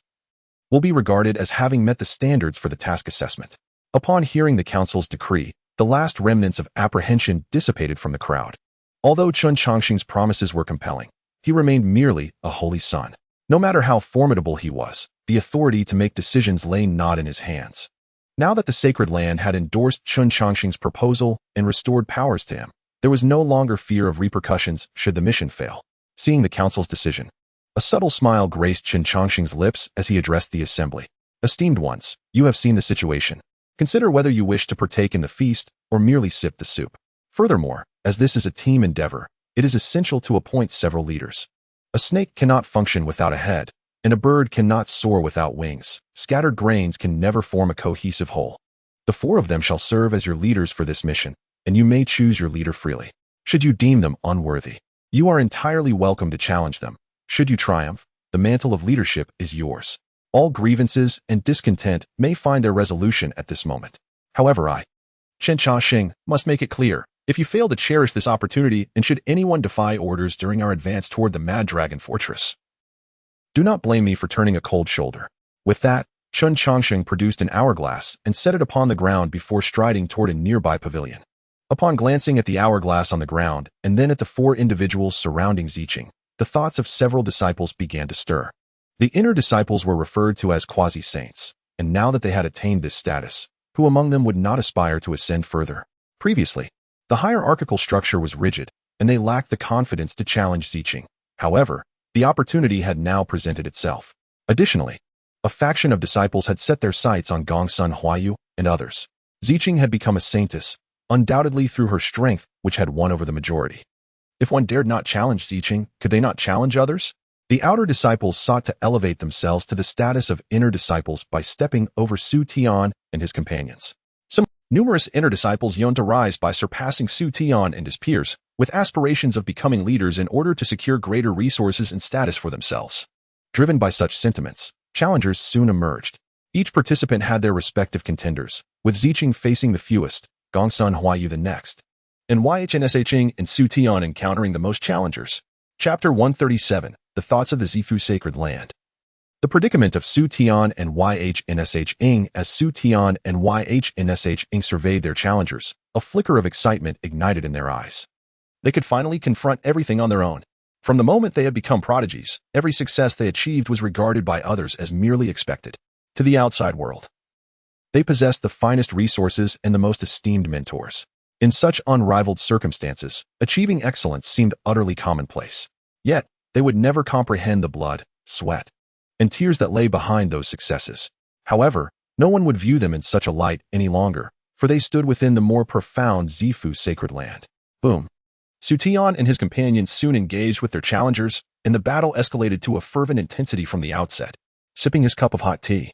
will be regarded as having met the standards for the task assessment. Upon hearing the Council's decree, the last remnants of apprehension dissipated from the crowd. Although Chen Changsheng's promises were compelling, he remained merely a holy son. No matter how formidable he was, the authority to make decisions lay not in his hands. Now that the sacred land had endorsed Chen Changsheng's proposal and restored powers to him, there was no longer fear of repercussions should the mission fail. Seeing the council's decision, a subtle smile graced Chen Changsheng's lips as he addressed the assembly. Esteemed ones, you have seen the situation. Consider whether you wish to partake in the feast or merely sip the soup. Furthermore, as this is a team endeavor, it is essential to appoint several leaders. A snake cannot function without a head, and a bird cannot soar without wings. Scattered grains can never form a cohesive whole. The 4 of them shall serve as your leaders for this mission, and you may choose your leader freely. Should you deem them unworthy, you are entirely welcome to challenge them. Should you triumph, the mantle of leadership is yours. All grievances and discontent may find their resolution at this moment. However, I, Chen Changsheng, must make it clear, if you fail to cherish this opportunity and should anyone defy orders during our advance toward the Mad Dragon Fortress, do not blame me for turning a cold shoulder. With that, Chen Changsheng produced an hourglass and set it upon the ground before striding toward a nearby pavilion. Upon glancing at the hourglass on the ground and then at the 4 individuals surrounding Xianxia, the thoughts of several disciples began to stir. The inner disciples were referred to as quasi-saints, and now that they had attained this status, who among them would not aspire to ascend further? Previously, the hierarchical structure was rigid, and they lacked the confidence to challenge Xianxia. However, the opportunity had now presented itself. Additionally, a faction of disciples had set their sights on Gongsun Huayu and others. Xianxia had become a saintess, undoubtedly through her strength, which had won over the majority. If one dared not challenge Xianxia, could they not challenge others? The outer disciples sought to elevate themselves to the status of inner disciples by stepping over Su Tian and his companions. Some numerous inner disciples yearned to rise by surpassing Su Tian and his peers, with aspirations of becoming leaders in order to secure greater resources and status for themselves. Driven by such sentiments, challengers soon emerged. Each participant had their respective contenders, with Xianxia facing the fewest, Gongsun Huayu the next, and Xianxia and Su Tian encountering the most challengers. Chapter 137. The Thoughts of the Zifu Sacred Land. The predicament of Su Tian and Xianxia. As Su Tian and Xianxia surveyed their challengers, a flicker of excitement ignited in their eyes. They could finally confront everything on their own. From the moment they had become prodigies, every success they achieved was regarded by others as merely expected. To the outside world, they possessed the finest resources and the most esteemed mentors. In such unrivaled circumstances, achieving excellence seemed utterly commonplace. Yet, they would never comprehend the blood, sweat, and tears that lay behind those successes. However, no one would view them in such a light any longer, for they stood within the more profound Zifu sacred land. Boom. Su Tian and his companions soon engaged with their challengers, and the battle escalated to a fervent intensity from the outset. Sipping his cup of hot tea,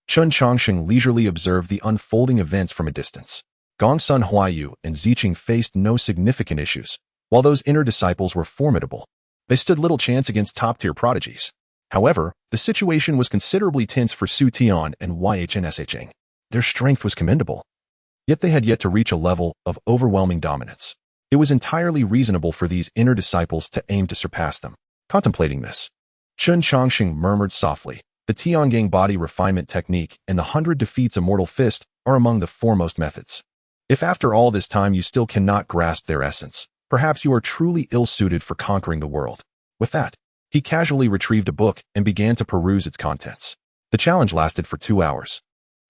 Chen Changsheng leisurely observed the unfolding events from a distance. Gongsun Huaiyu and Ziqing faced no significant issues. While those inner disciples were formidable, they stood little chance against top-tier prodigies. However, the situation was considerably tense for Su Tian and xianxia. Their strength was commendable, yet they had yet to reach a level of overwhelming dominance. It was entirely reasonable for these inner disciples to aim to surpass them. Contemplating this, Chen Changsheng murmured softly, "The Tiangang body refinement technique and the 100 defeats a mortal fist are among the foremost methods. If after all this time you still cannot grasp their essence, perhaps you are truly ill-suited for conquering the world." With that, he casually retrieved a book and began to peruse its contents. The challenge lasted for 2 hours,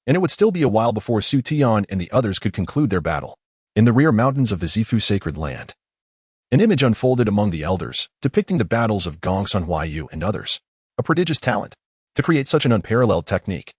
and it would still be a while before Su Tian and the others could conclude their battle. In the rear mountains of the Zifu sacred land, an image unfolded among the elders, depicting the battles of Gongsun Huaiyu and others. A prodigious talent. To create such an unparalleled technique,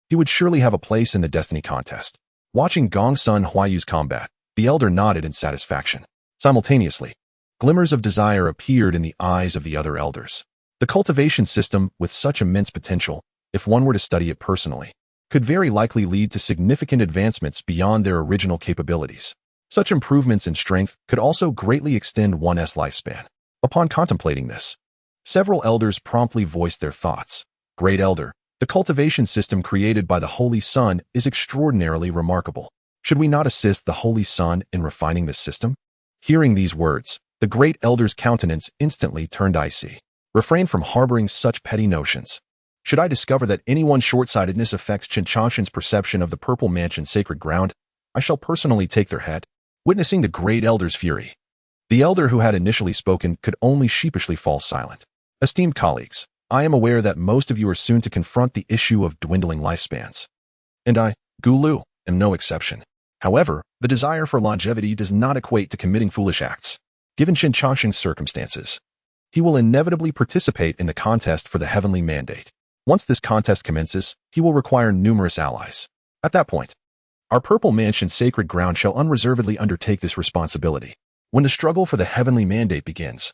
he would surely have a place in the destiny contest. Watching Gongsun Huaiyu's combat, the elder nodded in satisfaction. Simultaneously, glimmers of desire appeared in the eyes of the other elders. The cultivation system, with such immense potential, if one were to study it personally, could very likely lead to significant advancements beyond their original capabilities. Such improvements in strength could also greatly extend one's lifespan. Upon contemplating this, several elders promptly voiced their thoughts. Great Elder, the cultivation system created by the Holy Sun is extraordinarily remarkable. Should we not assist the Holy Sun in refining this system? Hearing these words, the Great Elder's countenance instantly turned icy. Refrain from harboring such petty notions. Should I discover that anyone's short-sightedness affects Chen Changsheng's perception of the Purple Mansion's sacred ground, I shall personally take their head. Witnessing the Great Elder's fury, the elder who had initially spoken could only sheepishly fall silent. Esteemed colleagues, I am aware that most of you are soon to confront the issue of dwindling lifespans. And I, Gulu, am no exception. However, the desire for longevity does not equate to committing foolish acts. Given Chen Changsheng's circumstances, he will inevitably participate in the contest for the heavenly mandate. Once this contest commences, he will require numerous allies. At that point, our Purple Mansion's sacred ground shall unreservedly undertake this responsibility. When the struggle for the heavenly mandate begins,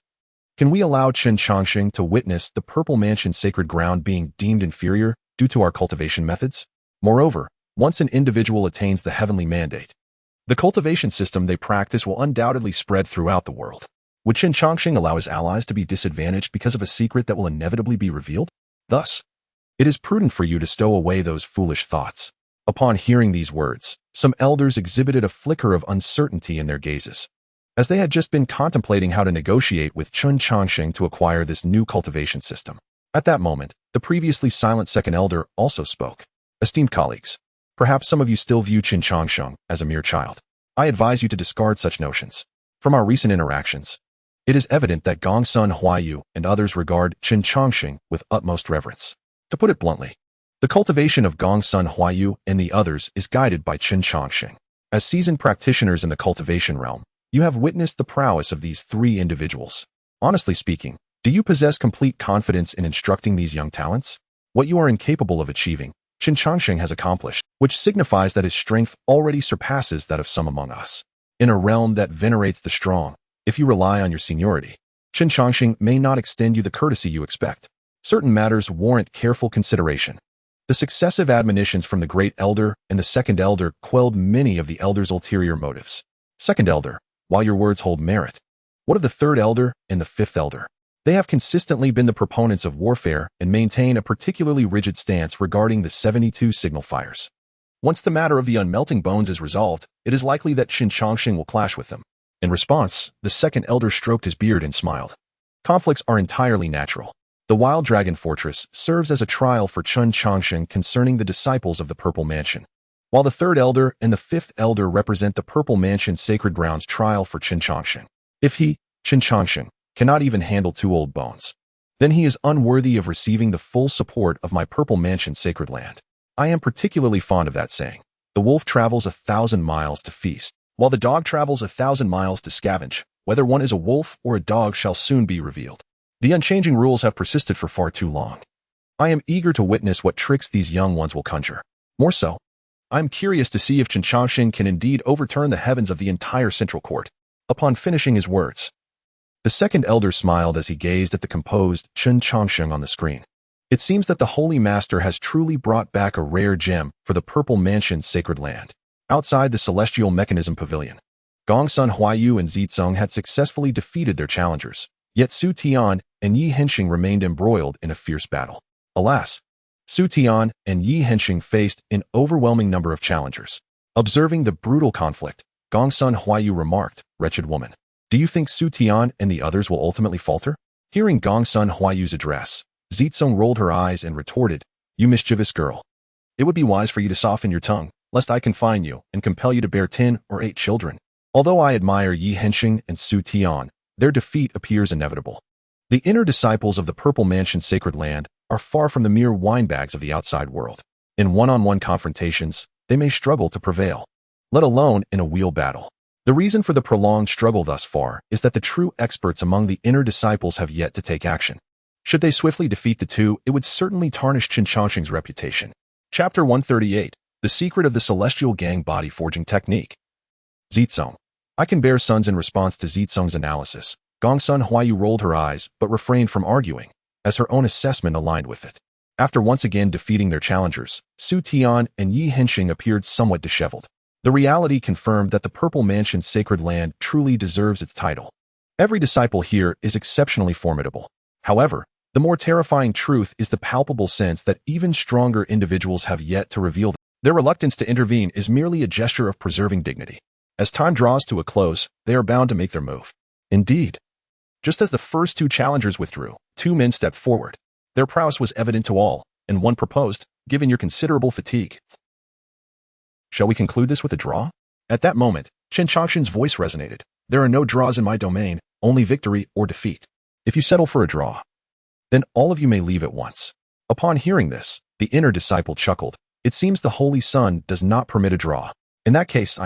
can we allow Chen Changsheng to witness the Purple Mansion's sacred ground being deemed inferior due to our cultivation methods? Moreover, once an individual attains the heavenly mandate, the cultivation system they practice will undoubtedly spread throughout the world. Would Chen Changsheng allow his allies to be disadvantaged because of a secret that will inevitably be revealed? Thus, it is prudent for you to stow away those foolish thoughts. Upon hearing these words, some elders exhibited a flicker of uncertainty in their gazes, as they had just been contemplating how to negotiate with Chen Changsheng to acquire this new cultivation system. At that moment, the previously silent second elder also spoke. Esteemed colleagues, perhaps some of you still view Chen Changsheng as a mere child. I advise you to discard such notions. From our recent interactions, it is evident that Gongsun Huaiyu and others regard Chen Changsheng with utmost reverence. To put it bluntly, the cultivation of Gongsun Huaiyu and the others is guided by Chen Changsheng. As seasoned practitioners in the cultivation realm, you have witnessed the prowess of these three individuals. Honestly speaking, do you possess complete confidence in instructing these young talents? What you are incapable of achieving, Chen Changsheng has accomplished, which signifies that his strength already surpasses that of some among us. In a realm that venerates the strong, if you rely on your seniority, Chen Changsheng may not extend you the courtesy you expect. Certain matters warrant careful consideration. The successive admonitions from the Great Elder and the Second Elder quelled many of the Elder's ulterior motives. Second Elder, while your words hold merit, what of the Third Elder and the Fifth Elder? They have consistently been the proponents of warfare and maintain a particularly rigid stance regarding the 72 signal fires. Once the matter of the unmelting bones is resolved, it is likely that Chen Changsheng will clash with them. In response, the Second Elder stroked his beard and smiled. Conflicts are entirely natural. The Wild Dragon Fortress serves as a trial for Chen Changsheng concerning the disciples of the Purple Mansion, while the Third Elder and the Fifth Elder represent the Purple Mansion's sacred grounds trial for Chen Changsheng. If he, Chen Changsheng, cannot even handle 2 old bones. Then he is unworthy of receiving the full support of my Purple Mansion sacred land. I am particularly fond of that saying. The wolf travels 1,000 miles to feast, while the dog travels 1,000 miles to scavenge. Whether one is a wolf or a dog shall soon be revealed. The unchanging rules have persisted for far too long. I am eager to witness what tricks these young ones will conjure. More so, I am curious to see if Chen Changsheng can indeed overturn the heavens of the entire central court. Upon finishing his words, the second elder smiled as he gazed at the composed Chen Changsheng on the screen. It seems that the Holy Master has truly brought back a rare gem for the Purple Mansion's sacred land. Outside the Celestial Mechanism Pavilion, Gongsun Huayu and Zitsong had successfully defeated their challengers, yet Su Tian and Yi Hensheng remained embroiled in a fierce battle. Alas, Su Tian and Yi Hensheng faced an overwhelming number of challengers. Observing the brutal conflict, Gongsun Huayu remarked, "Wretched woman, do you think Su Tian and the others will ultimately falter?" Hearing Gongsun Huayu's address, Zitsong rolled her eyes and retorted, "You mischievous girl. It would be wise for you to soften your tongue, lest I confine you and compel you to bear 10 or 8 children. Although I admire Yi Hensheng and Su Tian, their defeat appears inevitable. The inner disciples of the Purple Mansion sacred land are far from the mere winebags of the outside world. In one-on-one confrontations, they may struggle to prevail, let alone in a wheel battle. The reason for the prolonged struggle thus far is that the true experts among the inner disciples have yet to take action. Should they swiftly defeat the two, it would certainly tarnish Chen Changsheng's reputation." Chapter 138, The Secret of the Celestial Gang Body Forging Technique. Zitsong. I can bear sons. In response to Zitsong's analysis, Gongsun Huayu rolled her eyes but refrained from arguing, as her own assessment aligned with it. After once again defeating their challengers, Su Tian and Yi Hensheng appeared somewhat disheveled. The reality confirmed that the Purple Mansion's sacred land truly deserves its title. Every disciple here is exceptionally formidable. However, the more terrifying truth is the palpable sense that even stronger individuals have yet to reveal them. Their reluctance to intervene is merely a gesture of preserving dignity. As time draws to a close, they are bound to make their move. Indeed, just as the first 2 challengers withdrew, 2 men stepped forward. Their prowess was evident to all, and one proposed, "Given your considerable fatigue, shall we conclude this with a draw?" At that moment, Chen Changsheng's voice resonated. "There are no draws in my domain, only victory or defeat. If you settle for a draw, then all of you may leave at once." Upon hearing this, the inner disciple chuckled. "It seems the Holy Sun does not permit a draw. In that case,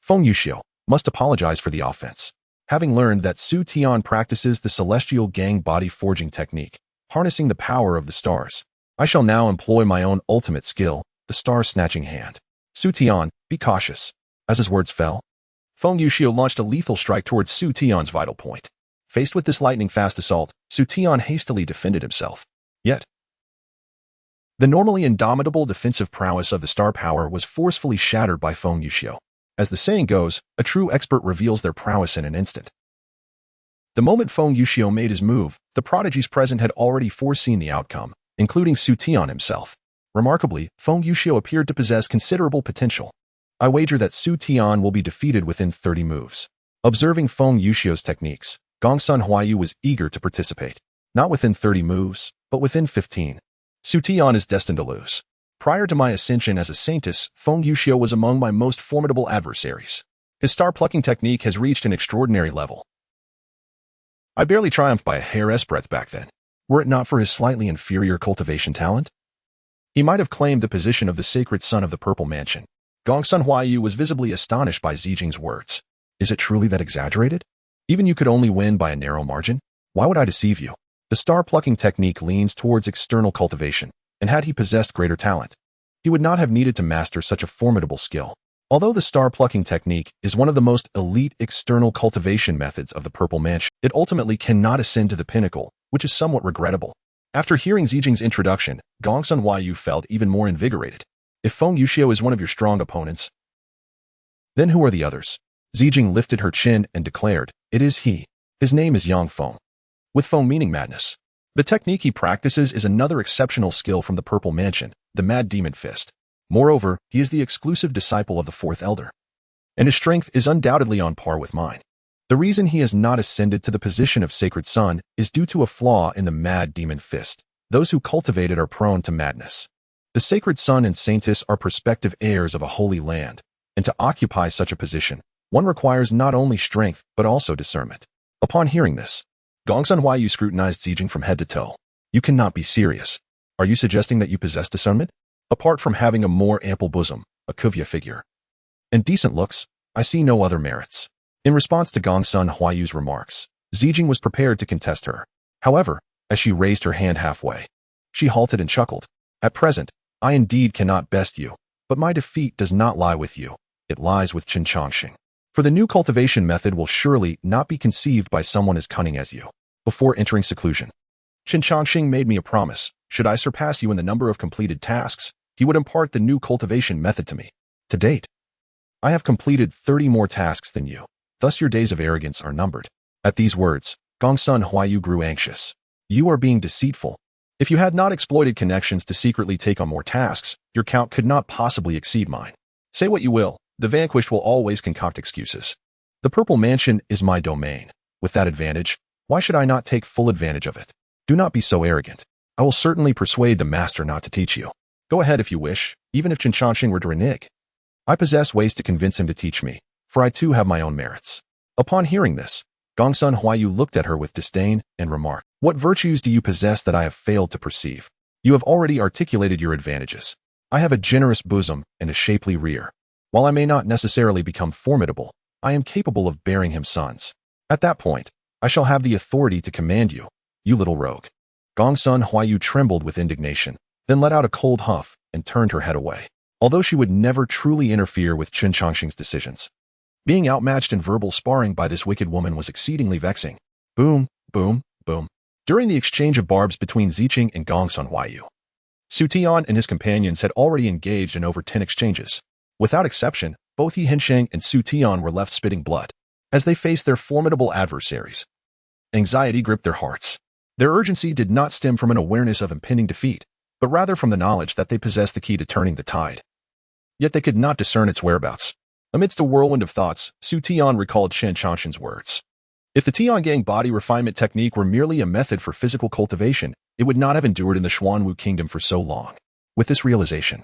Feng Yuxiu, must apologize for the offense. Having learned that Su Tian practices the Celestial Gang Body Forging Technique, harnessing the power of the stars, I shall now employ my own ultimate skill, the Star-Snatching Hand. Su Tian, be cautious." As his words fell, Feng Yuxiu launched a lethal strike towards Su Tian's vital point. Faced with this lightning-fast assault, Su Tian hastily defended himself. Yet, the normally indomitable defensive prowess of the star power was forcefully shattered by Feng Yuxiu. As the saying goes, a true expert reveals their prowess in an instant. The moment Feng Yuxiu made his move, the prodigies present had already foreseen the outcome, including Su Tian himself. Remarkably, Feng Yuxiu appeared to possess considerable potential. I wager that Su Tian will be defeated within 30 moves. Observing Feng Yuxiu's techniques, Gongsun Huayu was eager to participate. Not within 30 moves, but within 15. Su Tian is destined to lose. Prior to my ascension as a saintess, Feng Yuxiu was among my most formidable adversaries. His star-plucking technique has reached an extraordinary level. I barely triumphed by a hair's breadth back then, were it not for his slightly inferior cultivation talent. He might have claimed the position of the sacred son of the Purple Mansion. Gongsun Huayu was visibly astonished by Zijing's words. Is it truly that exaggerated? Even you could only win by a narrow margin? Why would I deceive you? The star-plucking technique leans towards external cultivation, and had he possessed greater talent, he would not have needed to master such a formidable skill. Although the star-plucking technique is one of the most elite external cultivation methods of the Purple Mansion, it ultimately cannot ascend to the pinnacle, which is somewhat regrettable. After hearing Zijing's introduction, Gongsun Huayu felt even more invigorated. If Feng Yuxiu is one of your strong opponents, then who are the others? Zijing lifted her chin and declared, "It is he. His name is Yang Feng." With Feng meaning madness. The technique he practices is another exceptional skill from the Purple Mansion, the Mad Demon Fist. Moreover, he is the exclusive disciple of the Fourth Elder, and his strength is undoubtedly on par with mine. The reason he has not ascended to the position of Sacred Son is due to a flaw in the Mad Demon Fist. Those who cultivate it are prone to madness. The Sacred Son and Saintess are prospective heirs of a holy land, and to occupy such a position, one requires not only strength but also discernment. Upon hearing this, Gongsun Huayu scrutinized Zijing from head to toe. You cannot be serious. Are you suggesting that you possess discernment? Apart from having a more ample bosom, a kuvya figure, and decent looks, I see no other merits. In response to Gongsun Huayu's remarks, Zijing was prepared to contest her. However, as she raised her hand halfway, she halted and chuckled. At present, I indeed cannot best you, but my defeat does not lie with you. It lies with Chen Changsheng. For the new cultivation method will surely not be conceived by someone as cunning as you. Before entering seclusion, Chen Changsheng made me a promise. Should I surpass you in the number of completed tasks, he would impart the new cultivation method to me. To date, I have completed 30 more tasks than you. Thus your days of arrogance are numbered. At these words, Gongsun Huayu grew anxious. You are being deceitful. If you had not exploited connections to secretly take on more tasks, your count could not possibly exceed mine. Say what you will, the vanquished will always concoct excuses. The Purple Mansion is my domain. With that advantage, why should I not take full advantage of it? Do not be so arrogant. I will certainly persuade the master not to teach you. Go ahead if you wish, even if Chen Changsheng were to renege. I possess ways to convince him to teach me, for I too have my own merits. Upon hearing this, Gongsun Huayu looked at her with disdain and remarked, What virtues do you possess that I have failed to perceive? You have already articulated your advantages. I have a generous bosom and a shapely rear. While I may not necessarily become formidable, I am capable of bearing him sons. At that point, I shall have the authority to command you, you little rogue. Gongsun Huayu trembled with indignation, then let out a cold huff and turned her head away. Although she would never truly interfere with Chen Changsheng's decisions, being outmatched in verbal sparring by this wicked woman was exceedingly vexing. Boom, boom, boom. During the exchange of barbs between Zijing and Gongsun Huayu, Su Tian and his companions had already engaged in over 10 exchanges. Without exception, both He Hensheng and Su Tian were left spitting blood as they faced their formidable adversaries. Anxiety gripped their hearts. Their urgency did not stem from an awareness of impending defeat, but rather from the knowledge that they possessed the key to turning the tide. Yet they could not discern its whereabouts. Amidst a whirlwind of thoughts, Su Tian recalled Chen Changsheng's words. If the Tiangang body refinement technique were merely a method for physical cultivation, it would not have endured in the Xuanwu kingdom for so long. With this realization,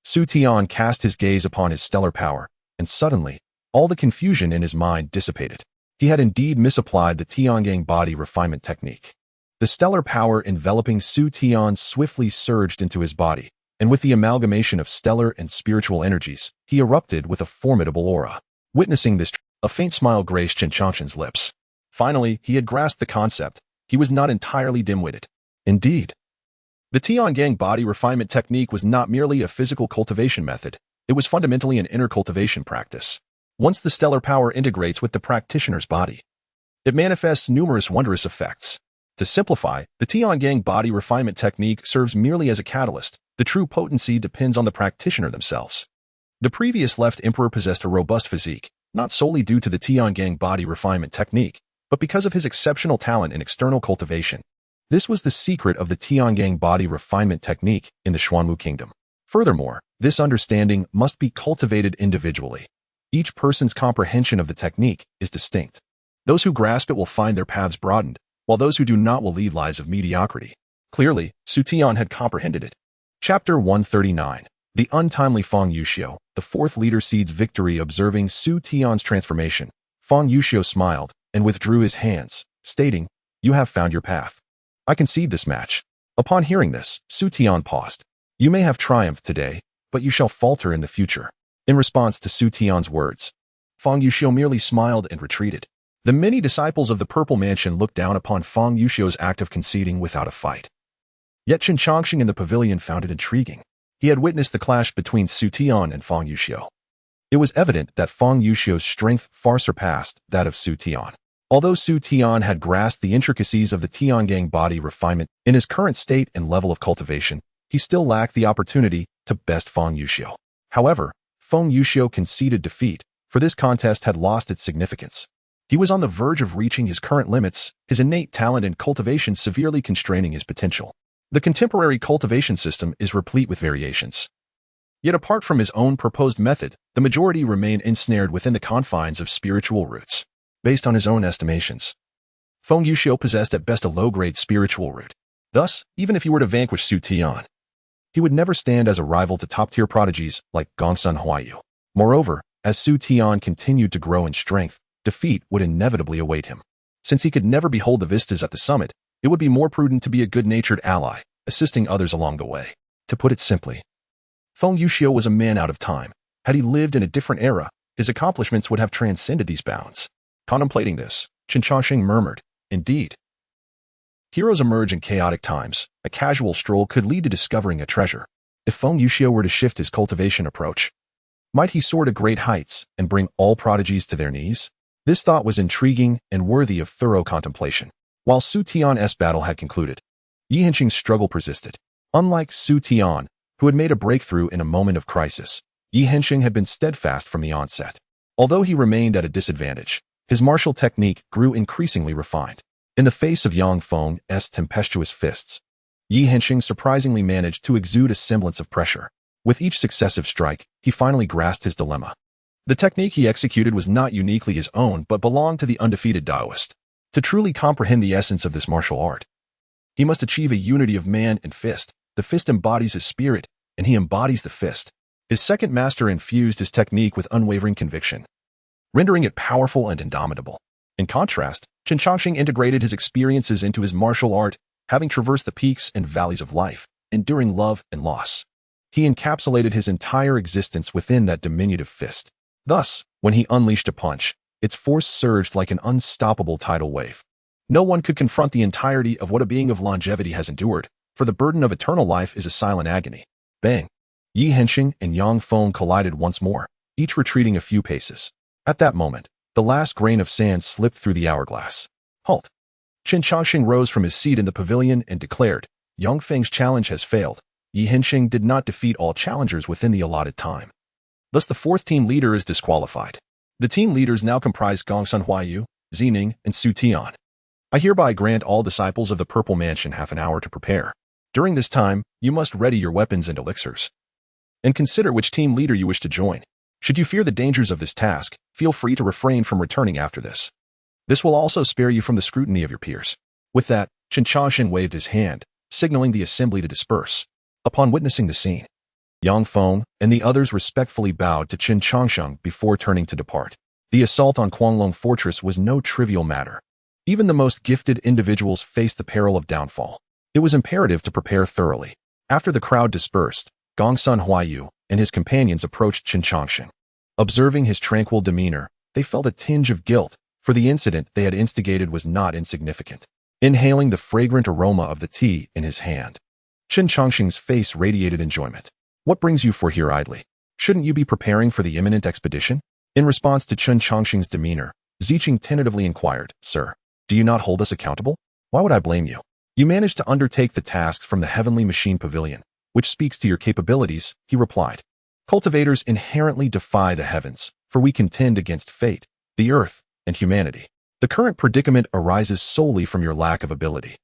Su Tian cast his gaze upon his stellar power, and suddenly, all the confusion in his mind dissipated. He had indeed misapplied the Tiangang body refinement technique. The stellar power enveloping Su Tian swiftly surged into his body, and with the amalgamation of stellar and spiritual energies, he erupted with a formidable aura. Witnessing this, a faint smile graced Chen Changsheng's lips. Finally, he had grasped the concept. He was not entirely dim-witted. Indeed, the Tiangang body refinement technique was not merely a physical cultivation method. It was fundamentally an inner cultivation practice. Once the stellar power integrates with the practitioner's body, it manifests numerous wondrous effects. To simplify, the Tiangang body refinement technique serves merely as a catalyst. The true potency depends on the practitioner themselves. The previous left emperor possessed a robust physique, not solely due to the Tiangang body refinement technique, but because of his exceptional talent in external cultivation. This was the secret of the Tiangang body refinement technique in the Xuanwu kingdom. Furthermore, this understanding must be cultivated individually. Each person's comprehension of the technique is distinct. Those who grasp it will find their paths broadened, while those who do not will lead lives of mediocrity. Clearly, Su Tian had comprehended it. Chapter 139. The Untimely Feng Yuxiu. The fourth leader seeds victory. Observing Su Tian's transformation, Feng Yuxiu smiled and withdrew his hands, stating, You have found your path. I concede this match. Upon hearing this, Su Tian paused. You may have triumphed today, but you shall falter in the future. In response to Su Tian's words, Feng Yuxiu merely smiled and retreated. The many disciples of the Purple Mansion looked down upon Feng Yuxiu's act of conceding without a fight. Yet Chen Changsheng in the pavilion found it intriguing. He had witnessed the clash between Su Tian and Feng Yuxiu. It was evident that Feng Yuxiu's strength far surpassed that of Su Tian. Although Su Tian had grasped the intricacies of the Tiangang body refinement in his current state and level of cultivation, he still lacked the opportunity to best Feng Yuxiu. However, Feng Yuxiu conceded defeat, for this contest had lost its significance. He was on the verge of reaching his current limits, his innate talent and cultivation severely constraining his potential. The contemporary cultivation system is replete with variations. Yet apart from his own proposed method, the majority remain ensnared within the confines of spiritual roots. Based on his own estimations, Feng Yuxiu possessed at best a low-grade spiritual root. Thus, even if he were to vanquish Su Tian, he would never stand as a rival to top-tier prodigies like Gongsun Huayu. Moreover, as Su Tian continued to grow in strength, defeat would inevitably await him. Since he could never behold the vistas at the summit, it would be more prudent to be a good-natured ally, assisting others along the way. To put it simply, Feng Yuxiu was a man out of time. Had he lived in a different era, his accomplishments would have transcended these bounds. Contemplating this, Chen Changsheng murmured, "Indeed. Heroes emerge in chaotic times. A casual stroll could lead to discovering a treasure. If Feng Yuxiu were to shift his cultivation approach, might he soar to great heights and bring all prodigies to their knees?" This thought was intriguing and worthy of thorough contemplation. While Su Tian's battle had concluded, Xianxia's struggle persisted. Unlike Su Tian, who had made a breakthrough in a moment of crisis, Xianxia had been steadfast from the onset. Although he remained at a disadvantage, his martial technique grew increasingly refined. In the face of Yang Feng's tempestuous fists, Xianxia surprisingly managed to exude a semblance of pressure. With each successive strike, he finally grasped his dilemma. The technique he executed was not uniquely his own but belonged to the undefeated Taoist. To truly comprehend the essence of this martial art, he must achieve a unity of man and fist. The fist embodies his spirit, and he embodies the fist. His second master infused his technique with unwavering conviction, rendering it powerful and indomitable. In contrast, Chen Changsheng integrated his experiences into his martial art, having traversed the peaks and valleys of life, enduring love and loss. He encapsulated his entire existence within that diminutive fist. Thus, when he unleashed a punch, its force surged like an unstoppable tidal wave. No one could confront the entirety of what a being of longevity has endured, for the burden of eternal life is a silent agony. Bang! Xianxia and Yang Feng collided once more, each retreating a few paces. At that moment, the last grain of sand slipped through the hourglass. Halt! Chen Changsheng rose from his seat in the pavilion and declared, "Yang Feng's challenge has failed. Xianxia did not defeat all challengers within the allotted time. Thus the fourth team leader is disqualified. The team leaders now comprise Gongsun Huayu, Zining, and Su Tian. I hereby grant all disciples of the Purple Mansion half an hour to prepare. During this time, you must ready your weapons and elixirs. And consider which team leader you wish to join. Should you fear the dangers of this task, feel free to refrain from returning after this. This will also spare you from the scrutiny of your peers." With that, Chen Changsheng waved his hand, signaling the assembly to disperse. Upon witnessing the scene, Yang Feng and the others respectfully bowed to Chen Changsheng before turning to depart. The assault on Quanglong Fortress was no trivial matter. Even the most gifted individuals faced the peril of downfall. It was imperative to prepare thoroughly. After the crowd dispersed, Gongsun Huayu and his companions approached Chen Changsheng. Observing his tranquil demeanor, they felt a tinge of guilt, for the incident they had instigated was not insignificant. Inhaling the fragrant aroma of the tea in his hand, Chen Changsheng's face radiated enjoyment. "What brings you for here idly? Shouldn't you be preparing for the imminent expedition?" In response to Chen Changsheng's demeanor, Zicheng tentatively inquired, "Sir, do you not hold us accountable? Why would I blame you? You managed to undertake the tasks from the Heavenly Machine Pavilion, which speaks to your capabilities," he replied. "Cultivators inherently defy the heavens, for we contend against fate, the earth, and humanity. The current predicament arises solely from your lack of ability.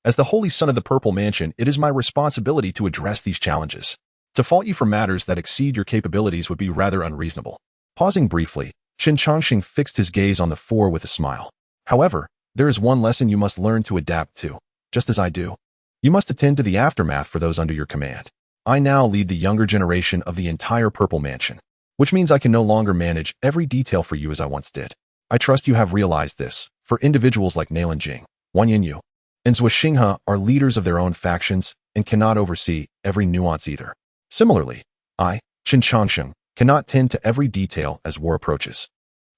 As the Holy Son of the Purple Mansion, it is my responsibility to address these challenges. To fault you for matters that exceed your capabilities would be rather unreasonable." Pausing briefly, Chen Changsheng fixed his gaze on the four with a smile. "However, there is one lesson you must learn to adapt to, just as I do. You must attend to the aftermath for those under your command. I now lead the younger generation of the entire Purple Mansion, which means I can no longer manage every detail for you as I once did. I trust you have realized this, for individuals like Nailan Jing, Wan Yinyu, and Zhou Xinghe are leaders of their own factions and cannot oversee every nuance either. Similarly, I, Chen Changsheng, cannot tend to every detail as war approaches.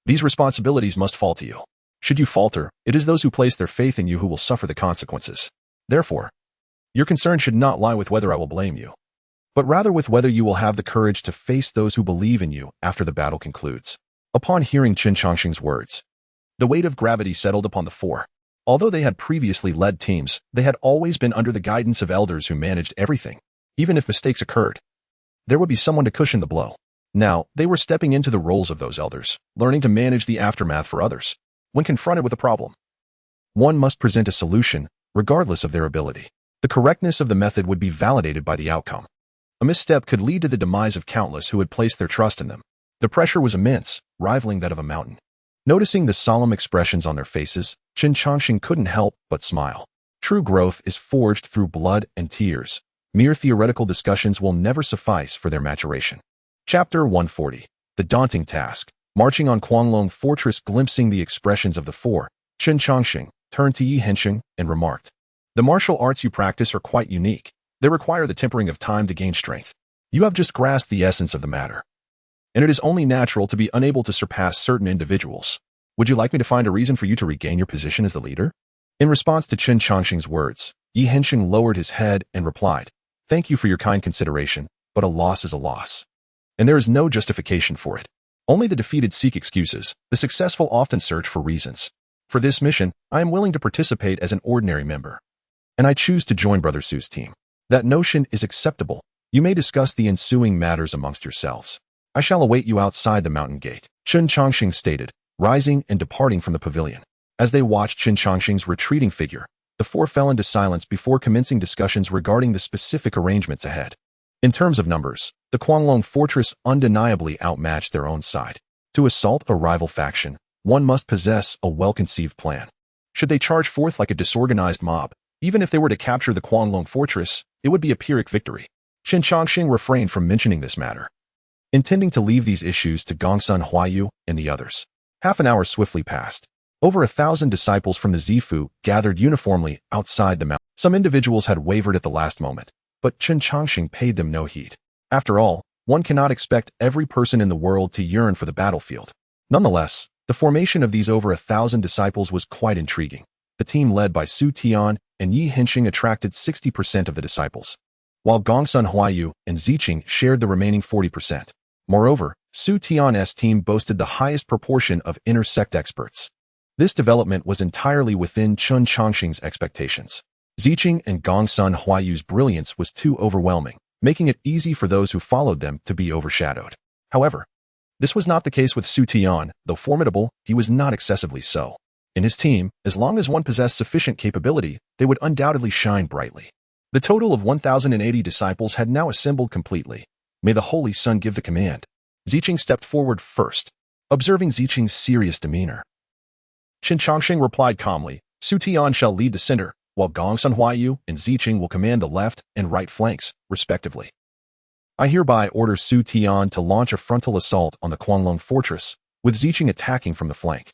These responsibilities must fall to you. Should you falter, it is those who place their faith in you who will suffer the consequences. Therefore, your concern should not lie with whether I will blame you, but rather with whether you will have the courage to face those who believe in you after the battle concludes." Upon hearing Chen Changsheng's words, the weight of gravity settled upon the four. Although they had previously led teams, they had always been under the guidance of elders who managed everything. Even if mistakes occurred, there would be someone to cushion the blow. Now, they were stepping into the roles of those elders, learning to manage the aftermath for others. When confronted with a problem, one must present a solution, regardless of their ability. The correctness of the method would be validated by the outcome. A misstep could lead to the demise of countless who had placed their trust in them. The pressure was immense, rivaling that of a mountain. Noticing the solemn expressions on their faces, Chen Changsheng couldn't help but smile. True growth is forged through blood and tears. Mere theoretical discussions will never suffice for their maturation. Chapter 140. The Daunting Task. Marching on Quanglong Fortress. Glimpsing the expressions of the four, Chen Changsheng turned to Xianxia and remarked, "The martial arts you practice are quite unique. They require the tempering of time to gain strength. You have just grasped the essence of the matter. And it is only natural to be unable to surpass certain individuals. Would you like me to find a reason for you to regain your position as the leader?" In response to Chen Changsheng's words, Xianxia lowered his head and replied, "Thank you for your kind consideration, but a loss is a loss. And there is no justification for it. Only the defeated seek excuses, the successful often search for reasons. For this mission, I am willing to participate as an ordinary member. And I choose to join Brother Su's team. That notion is acceptable. You may discuss the ensuing matters amongst yourselves. I shall await you outside the mountain gate," Chen Changsheng stated, rising and departing from the pavilion. As they watched Chen Changsheng's retreating figure, the four fell into silence before commencing discussions regarding the specific arrangements ahead. In terms of numbers, the Quanglong fortress undeniably outmatched their own side. To assault a rival faction, one must possess a well-conceived plan. Should they charge forth like a disorganized mob, even if they were to capture the Quanglong fortress, it would be a Pyrrhic victory. Chen Changsheng refrained from mentioning this matter, intending to leave these issues to Gongsun Huayu and the others. Half an hour swiftly passed. Over 1,000 disciples from the Zifu gathered uniformly outside the mountain. Some individuals had wavered at the last moment, but Chen Changsheng paid them no heed. After all, one cannot expect every person in the world to yearn for the battlefield. Nonetheless, the formation of these over 1,000 disciples was quite intriguing. The team led by Su Tian and Xianxia attracted 60% of the disciples, while Gongsun Huayu and Ziqing shared the remaining 40%. Moreover, Su Tian's team boasted the highest proportion of inter-sect experts. This development was entirely within Chen Changsheng's expectations. Ziqing and Gongsun Huayu's brilliance was too overwhelming, making it easy for those who followed them to be overshadowed. However, this was not the case with Su Tian. Though formidable, he was not excessively so. In his team, as long as one possessed sufficient capability, they would undoubtedly shine brightly. The total of 1,080 disciples had now assembled completely. "May the Holy Sun give the command." Ziqing stepped forward first, observing Ziqing's serious demeanor. Chen Changsheng replied calmly, "Su Tian shall lead the center, while Gongsun Huayu and Ziqing will command the left and right flanks, respectively. I hereby order Su Tian to launch a frontal assault on the Quanglong fortress, with Ziqing attacking from the flank,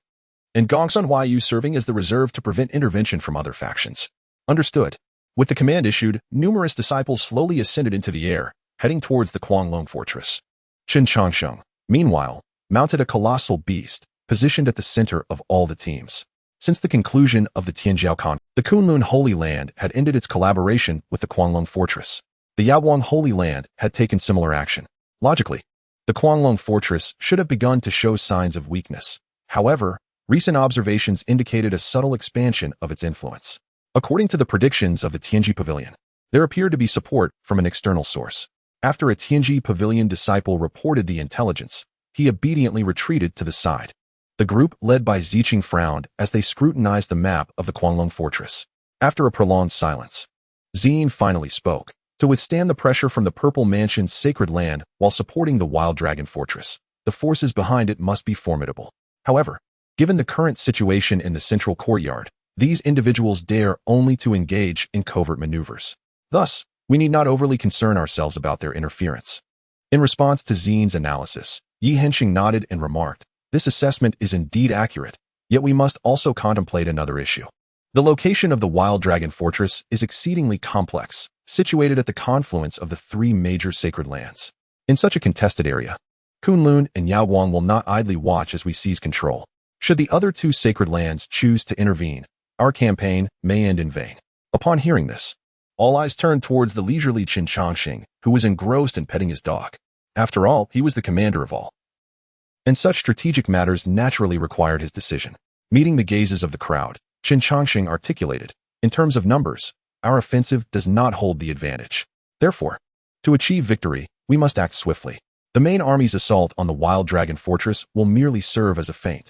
and Gongsun Huayu serving as the reserve to prevent intervention from other factions." Understood. With the command issued, numerous disciples slowly ascended into the air, heading towards the Quanglong fortress. Chen Changsheng, meanwhile, mounted a colossal beast, positioned at the center of all the teams. Since the conclusion of the Tianjiao conflict, the Kunlun Holy Land had ended its collaboration with the Quanglong fortress. The Yaoguang Holy Land had taken similar action. Logically, the Quanglong fortress should have begun to show signs of weakness. However, recent observations indicated a subtle expansion of its influence. According to the predictions of the Tianji Pavilion, there appeared to be support from an external source. After a Tianji Pavilion disciple reported the intelligence, he obediently retreated to the side. The group led by Ziqing frowned as they scrutinized the map of the Quanglong fortress. After a prolonged silence, Zine finally spoke. To withstand the pressure from the Purple Mansion's sacred land while supporting the Wild Dragon fortress, the forces behind it must be formidable. However, given the current situation in the central courtyard, these individuals dare only to engage in covert maneuvers. Thus, we need not overly concern ourselves about their interference. In response to Zine's analysis, Xianxia nodded and remarked, "This assessment is indeed accurate, yet we must also contemplate another issue. The location of the Wild Dragon Fortress is exceedingly complex, situated at the confluence of the three major sacred lands. In such a contested area, Kunlun and Yaoguang will not idly watch as we seize control. Should the other two sacred lands choose to intervene, our campaign may end in vain." Upon hearing this, all eyes turned towards the leisurely Chen Changsheng, who was engrossed in petting his dog. After all, he was the commander of all, and such strategic matters naturally required his decision. Meeting the gazes of the crowd, Chen Changsheng articulated, "In terms of numbers, our offensive does not hold the advantage. Therefore, to achieve victory, we must act swiftly. The main army's assault on the Wild Dragon Fortress will merely serve as a feint.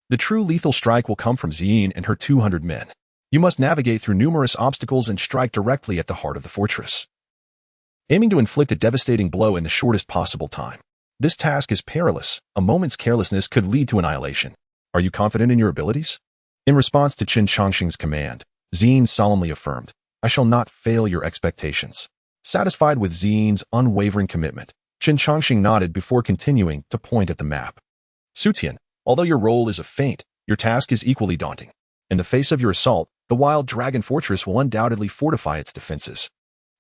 The true lethal strike will come from Zine and her 200 men. You must navigate through numerous obstacles and strike directly at the heart of the fortress, aiming to inflict a devastating blow in the shortest possible time. This task is perilous. A moment's carelessness could lead to annihilation. Are you confident in your abilities?" In response to Chen Changsheng's command, Zine solemnly affirmed, "I shall not fail your expectations." Satisfied with Zine's unwavering commitment, Chen Changsheng nodded before continuing to point at the map. "Su Tian, although your role is a feint, your task is equally daunting. In the face of your assault, the Wild Dragon Fortress will undoubtedly fortify its defenses.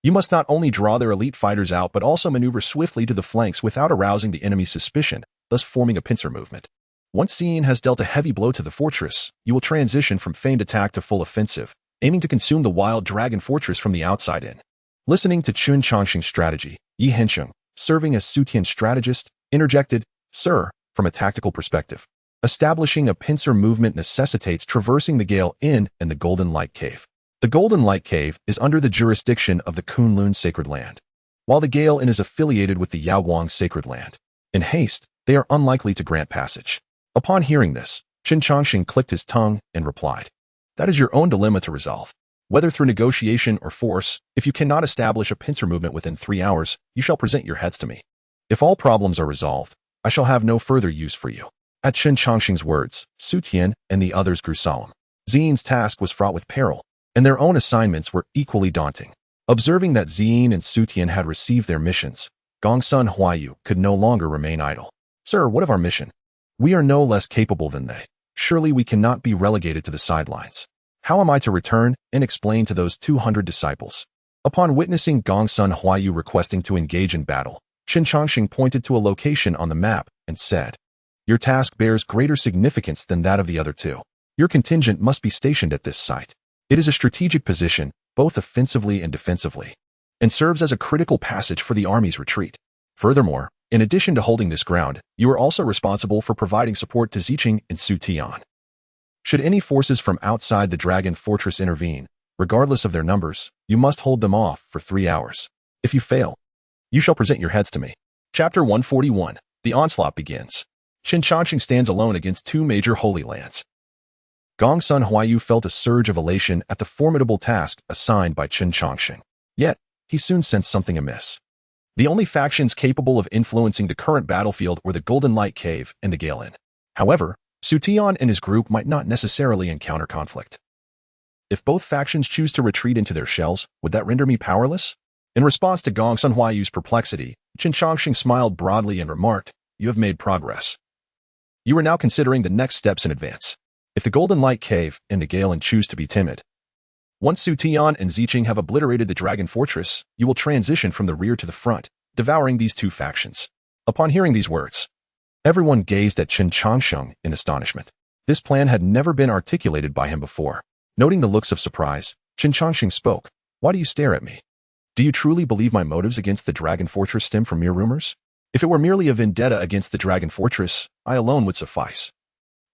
You must not only draw their elite fighters out but also maneuver swiftly to the flanks without arousing the enemy's suspicion, thus forming a pincer movement. Once Xian has dealt a heavy blow to the fortress, you will transition from feigned attack to full offensive, aiming to consume the Wild Dragon Fortress from the outside in. Listening to Chen Changsheng's strategy, Yi Hensheng, serving as Su Tian's strategist, interjected, "Sir, from a tactical perspective, establishing a pincer movement necessitates traversing the Gale Inn and the Golden Light Cave. The Golden Light Cave is under the jurisdiction of the Kunlun Sacred Land, while the Gale Inn is affiliated with the Yaoguang Sacred Land. In haste, they are unlikely to grant passage." Upon hearing this, Chen Changsheng clicked his tongue and replied, "That is your own dilemma to resolve. Whether through negotiation or force, if you cannot establish a pincer movement within 3 hours, you shall present your heads to me. If all problems are resolved, I shall have no further use for you." At Chen Changsheng's words, Su Tian and the others grew solemn. Xian's task was fraught with peril, and their own assignments were equally daunting. Observing that Xian and Su Tian had received their missions, Gongsun Huayu could no longer remain idle. "Sir, what of our mission? We are no less capable than they. Surely we cannot be relegated to the sidelines. How am I to return and explain to those 200 disciples?" Upon witnessing Gongsun Huayu requesting to engage in battle, Chen Changsheng pointed to a location on the map and said, "Your task bears greater significance than that of the other two. Your contingent must be stationed at this site. It is a strategic position, both offensively and defensively, and serves as a critical passage for the army's retreat. Furthermore, in addition to holding this ground, you are also responsible for providing support to Ziqing and Su Tian. Should any forces from outside the Dragon Fortress intervene, regardless of their numbers, you must hold them off for 3 hours. If you fail, you shall present your heads to me." Chapter 141. The onslaught begins. Chen Changsheng stands alone against 2 major holy lands. Gongsun Huayu felt a surge of elation at the formidable task assigned by Chen Changsheng. Yet, he soon sensed something amiss. The only factions capable of influencing the current battlefield were the Golden Light Cave and the Gale Inn. However, Su Tian and his group might not necessarily encounter conflict. If both factions choose to retreat into their shells, would that render me powerless? In response to Gongsun Huayu's perplexity, Chen Changsheng smiled broadly and remarked, "You have made progress. You are now considering the next steps in advance. If the Golden Light Cave and the Gale Inn choose to be timid, once Su Tian and Ziqing have obliterated the Dragon Fortress, you will transition from the rear to the front, devouring these 2 factions." Upon hearing these words, everyone gazed at Chen Changsheng in astonishment. This plan had never been articulated by him before. Noting the looks of surprise, Chen Changsheng spoke, "Why do you stare at me? Do you truly believe my motives against the Dragon Fortress stem from mere rumors? If it were merely a vendetta against the Dragon Fortress, I alone would suffice.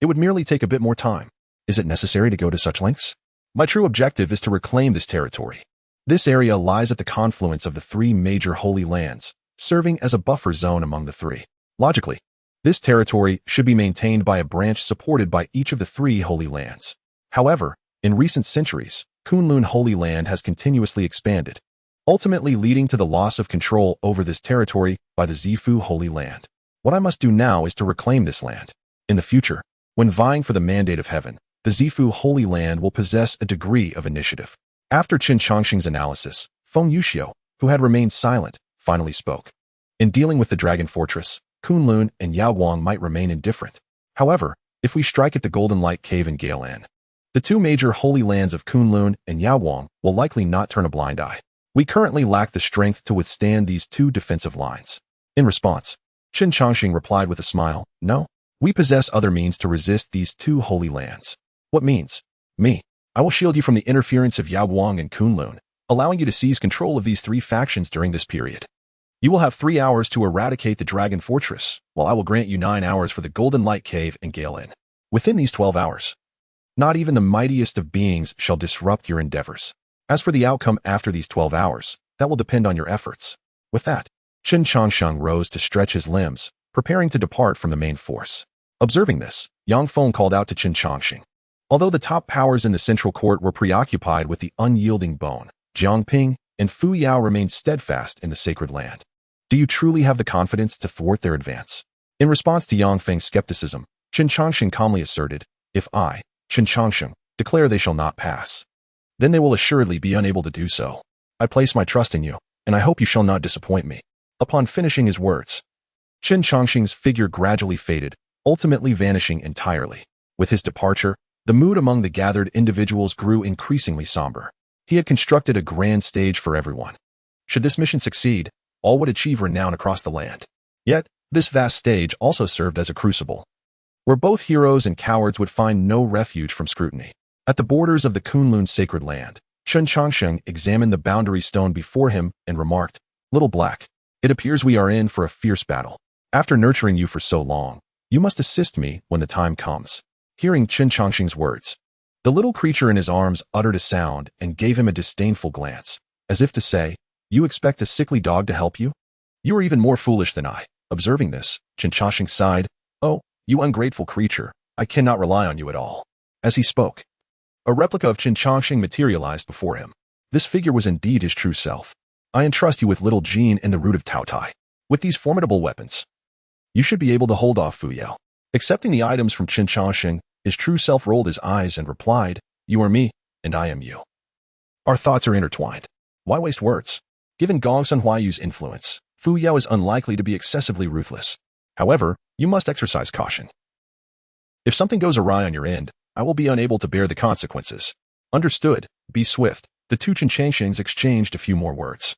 It would merely take a bit more time. Is it necessary to go to such lengths? My true objective is to reclaim this territory. This area lies at the confluence of the 3 major holy lands, serving as a buffer zone among the 3. Logically, this territory should be maintained by a branch supported by each of the 3 holy lands. However, in recent centuries, Kunlun Holy Land has continuously expanded, ultimately leading to the loss of control over this territory by the Zifu Holy Land. What I must do now is to reclaim this land. In the future, when vying for the mandate of heaven, the Zifu Holy Land will possess a degree of initiative." After Chen Changsheng's analysis, Feng Yuxiu, who had remained silent, finally spoke. "In dealing with the Dragon Fortress, Kunlun and Yaoguang might remain indifferent. However, if we strike at the Golden Light Cave and Gale Inn, the 2 major holy lands of Kunlun and Yaoguang will likely not turn a blind eye. We currently lack the strength to withstand these 2 defensive lines." In response, Chen Changsheng replied with a smile, "No, we possess other means to resist these 2 holy lands." "What means?" "Me. I will shield you from the interference of Yaoguang and Kunlun, allowing you to seize control of these 3 factions during this period. You will have 3 hours to eradicate the Dragon Fortress, while I will grant you 9 hours for the Golden Light Cave and Gale Inn. Within these 12 hours, not even the mightiest of beings shall disrupt your endeavors. As for the outcome after these 12 hours, that will depend on your efforts." With that, Chen Changsheng rose to stretch his limbs, preparing to depart from the main force. Observing this, Yang Feng called out to Chen Changsheng. Although the top powers in the central court were preoccupied with the unyielding bone, Jiang Ping and Fu Yao remained steadfast in the sacred land. Do you truly have the confidence to thwart their advance? In response to Yang Feng's skepticism, Chen Changsheng calmly asserted, "If I, Chen Changsheng, declare they shall not pass, then they will assuredly be unable to do so. I place my trust in you, and I hope you shall not disappoint me." Upon finishing his words, Chen Changsheng's figure gradually faded, ultimately vanishing entirely. With his departure, The mood among the gathered individuals grew increasingly somber. He had constructed a grand stage for everyone. Should this mission succeed, all would achieve renown across the land. Yet, this vast stage also served as a crucible, where both heroes and cowards would find no refuge from scrutiny. At the borders of the Kunlun's sacred land, Chen Changsheng examined the boundary stone before him and remarked, "Little Black, it appears we are in for a fierce battle. After nurturing you for so long, you must assist me when the time comes." Hearing Chen Changsheng's words, the little creature in his arms uttered a sound and gave him a disdainful glance, as if to say, "You expect a sickly dog to help you? You are even more foolish than I." Observing this, Chen Changsheng sighed, "Oh, you ungrateful creature, I cannot rely on you at all." As he spoke, a replica of Chen Changsheng materialized before him. This figure was indeed his true self. "I entrust you with little Jean and the root of Taotai. With these formidable weapons, you should be able to hold off Fu Yao." Accepting the items from Chen Changsheng, his true self rolled his eyes and replied, "You are me, and I am you. Our thoughts are intertwined. Why waste words?" Given Gongsun Huayu's influence, Fu Yao is unlikely to be excessively ruthless. However, you must exercise caution. If something goes awry on your end, I will be unable to bear the consequences. Understood, be swift. The two Chen Changshengs exchanged a few more words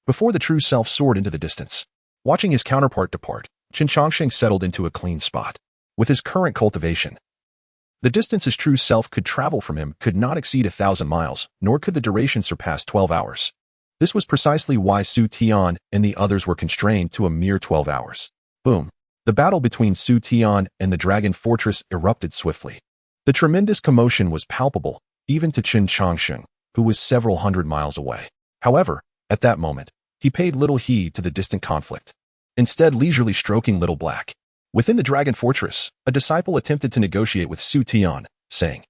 before the true self soared into the distance. Watching his counterpart depart, Chen Changsheng settled into a clean spot. With his current cultivation, the distance his true self could travel from him could not exceed 1,000 miles, nor could the duration surpass 12 hours. This was precisely why Su Tian and the others were constrained to a mere 12 hours. Boom. The battle between Su Tian and the Dragon Fortress erupted swiftly. The tremendous commotion was palpable, even to Chen Changsheng, who was several hundred miles away. However, at that moment, he paid little heed to the distant conflict, instead leisurely stroking Little Black. Within the Dragon Fortress, a disciple attempted to negotiate with Su Tian, saying,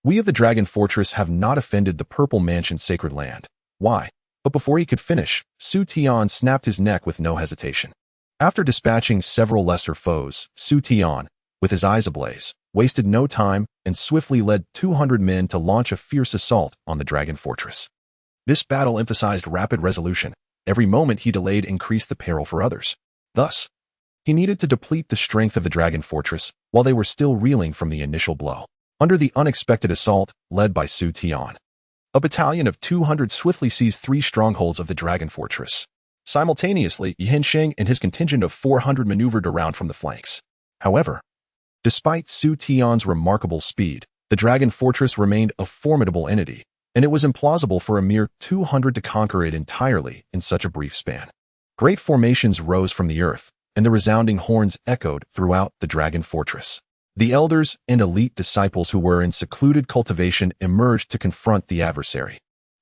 "We of the Dragon Fortress have not offended the Purple Mansion's sacred land. Why?" But before he could finish, Su Tian snapped his neck with no hesitation. After dispatching several lesser foes, Su Tian, with his eyes ablaze, wasted no time and swiftly led 200 men to launch a fierce assault on the Dragon Fortress. This battle emphasized rapid resolution. Every moment he delayed increased the peril for others. Thus, he needed to deplete the strength of the Dragon Fortress while they were still reeling from the initial blow. Under the unexpected assault, led by Su Tian, a battalion of 200 swiftly seized 3 strongholds of the Dragon Fortress. Simultaneously, Xianxia and his contingent of 400 maneuvered around from the flanks. However, despite Su Tian's remarkable speed, the Dragon Fortress remained a formidable entity, and it was implausible for a mere 200 to conquer it entirely in such a brief span. Great formations rose from the earth, and the resounding horns echoed throughout the Dragon Fortress. The elders and elite disciples who were in secluded cultivation emerged to confront the adversary.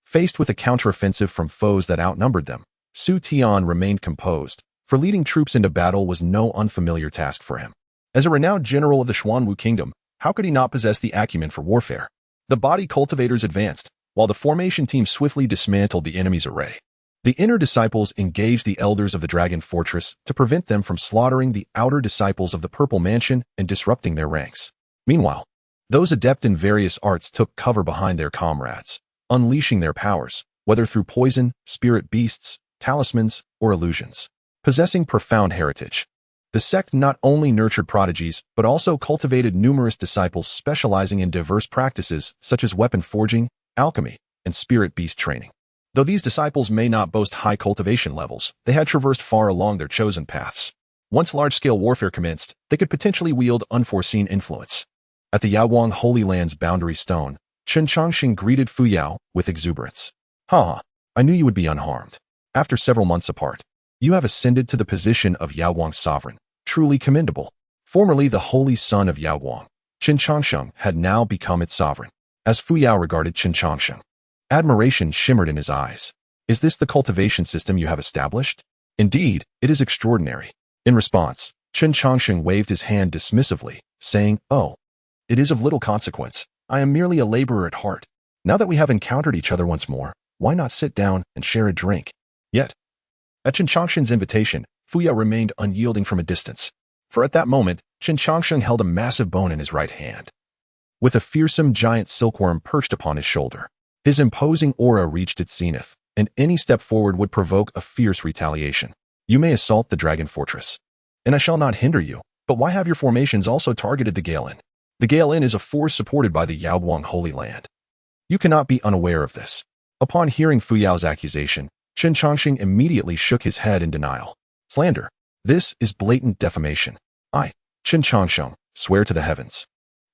Faced with a counteroffensive from foes that outnumbered them, Su Tian remained composed, for leading troops into battle was no unfamiliar task for him. As a renowned general of the Xuanwu Kingdom, how could he not possess the acumen for warfare? The body cultivators advanced, while the formation team swiftly dismantled the enemy's array. The inner disciples engaged the elders of the Dragon Fortress to prevent them from slaughtering the outer disciples of the Purple Mansion and disrupting their ranks. Meanwhile, those adept in various arts took cover behind their comrades, unleashing their powers, whether through poison, spirit beasts, talismans, or illusions. Possessing profound heritage, the sect not only nurtured prodigies, but also cultivated numerous disciples specializing in diverse practices such as weapon forging, alchemy, and spirit beast training. Though these disciples may not boast high cultivation levels, they had traversed far along their chosen paths. Once large-scale warfare commenced, they could potentially wield unforeseen influence. At the Yaowang Holy Land's boundary stone, Chen Changsheng greeted Fu Yao with exuberance. "Ha! I knew you would be unharmed. After several months apart, you have ascended to the position of Yaowang's sovereign. Truly commendable." Formerly the holy son of Yaowang, Chen Changsheng had now become its sovereign. As Fu Yao regarded Chen Changsheng, admiration shimmered in his eyes. "Is this the cultivation system you have established? Indeed, it is extraordinary." In response, Chen Changsheng waved his hand dismissively, saying, "Oh, it is of little consequence. I am merely a laborer at heart. Now that we have encountered each other once more, why not sit down and share a drink?" Yet, at Chen Changsheng's invitation, Fu Yao remained unyielding from a distance. For at that moment, Chen Changsheng held a massive bone in his right hand, with a fearsome giant silkworm perched upon his shoulder. His imposing aura reached its zenith, and any step forward would provoke a fierce retaliation. "You may assault the Dragon Fortress, and I shall not hinder you, but why have your formations also targeted the Galen?" The Gale Inn is a force supported by the Yaobuang Holy Land. You cannot be unaware of this. Upon hearing Fu Yao's accusation, Chen Changsheng immediately shook his head in denial. Slander. This is blatant defamation. I, Chen Changsheng, swear to the heavens.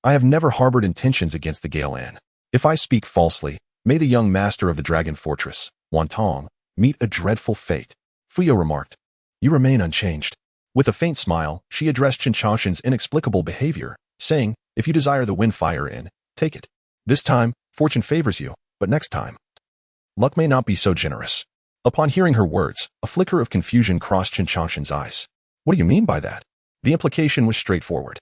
I have never harbored intentions against the Gale Inn. If I speak falsely, may the young master of the Dragon Fortress, Wantong, meet a dreadful fate. Fu Yao remarked. You remain unchanged. With a faint smile, she addressed Chen Changsheng's inexplicable behavior, saying, if you desire the Windfire Inn, take it. This time, fortune favors you, but next time, luck may not be so generous. Upon hearing her words, a flicker of confusion crossed Chen Changsheng's eyes. What do you mean by that? The implication was straightforward.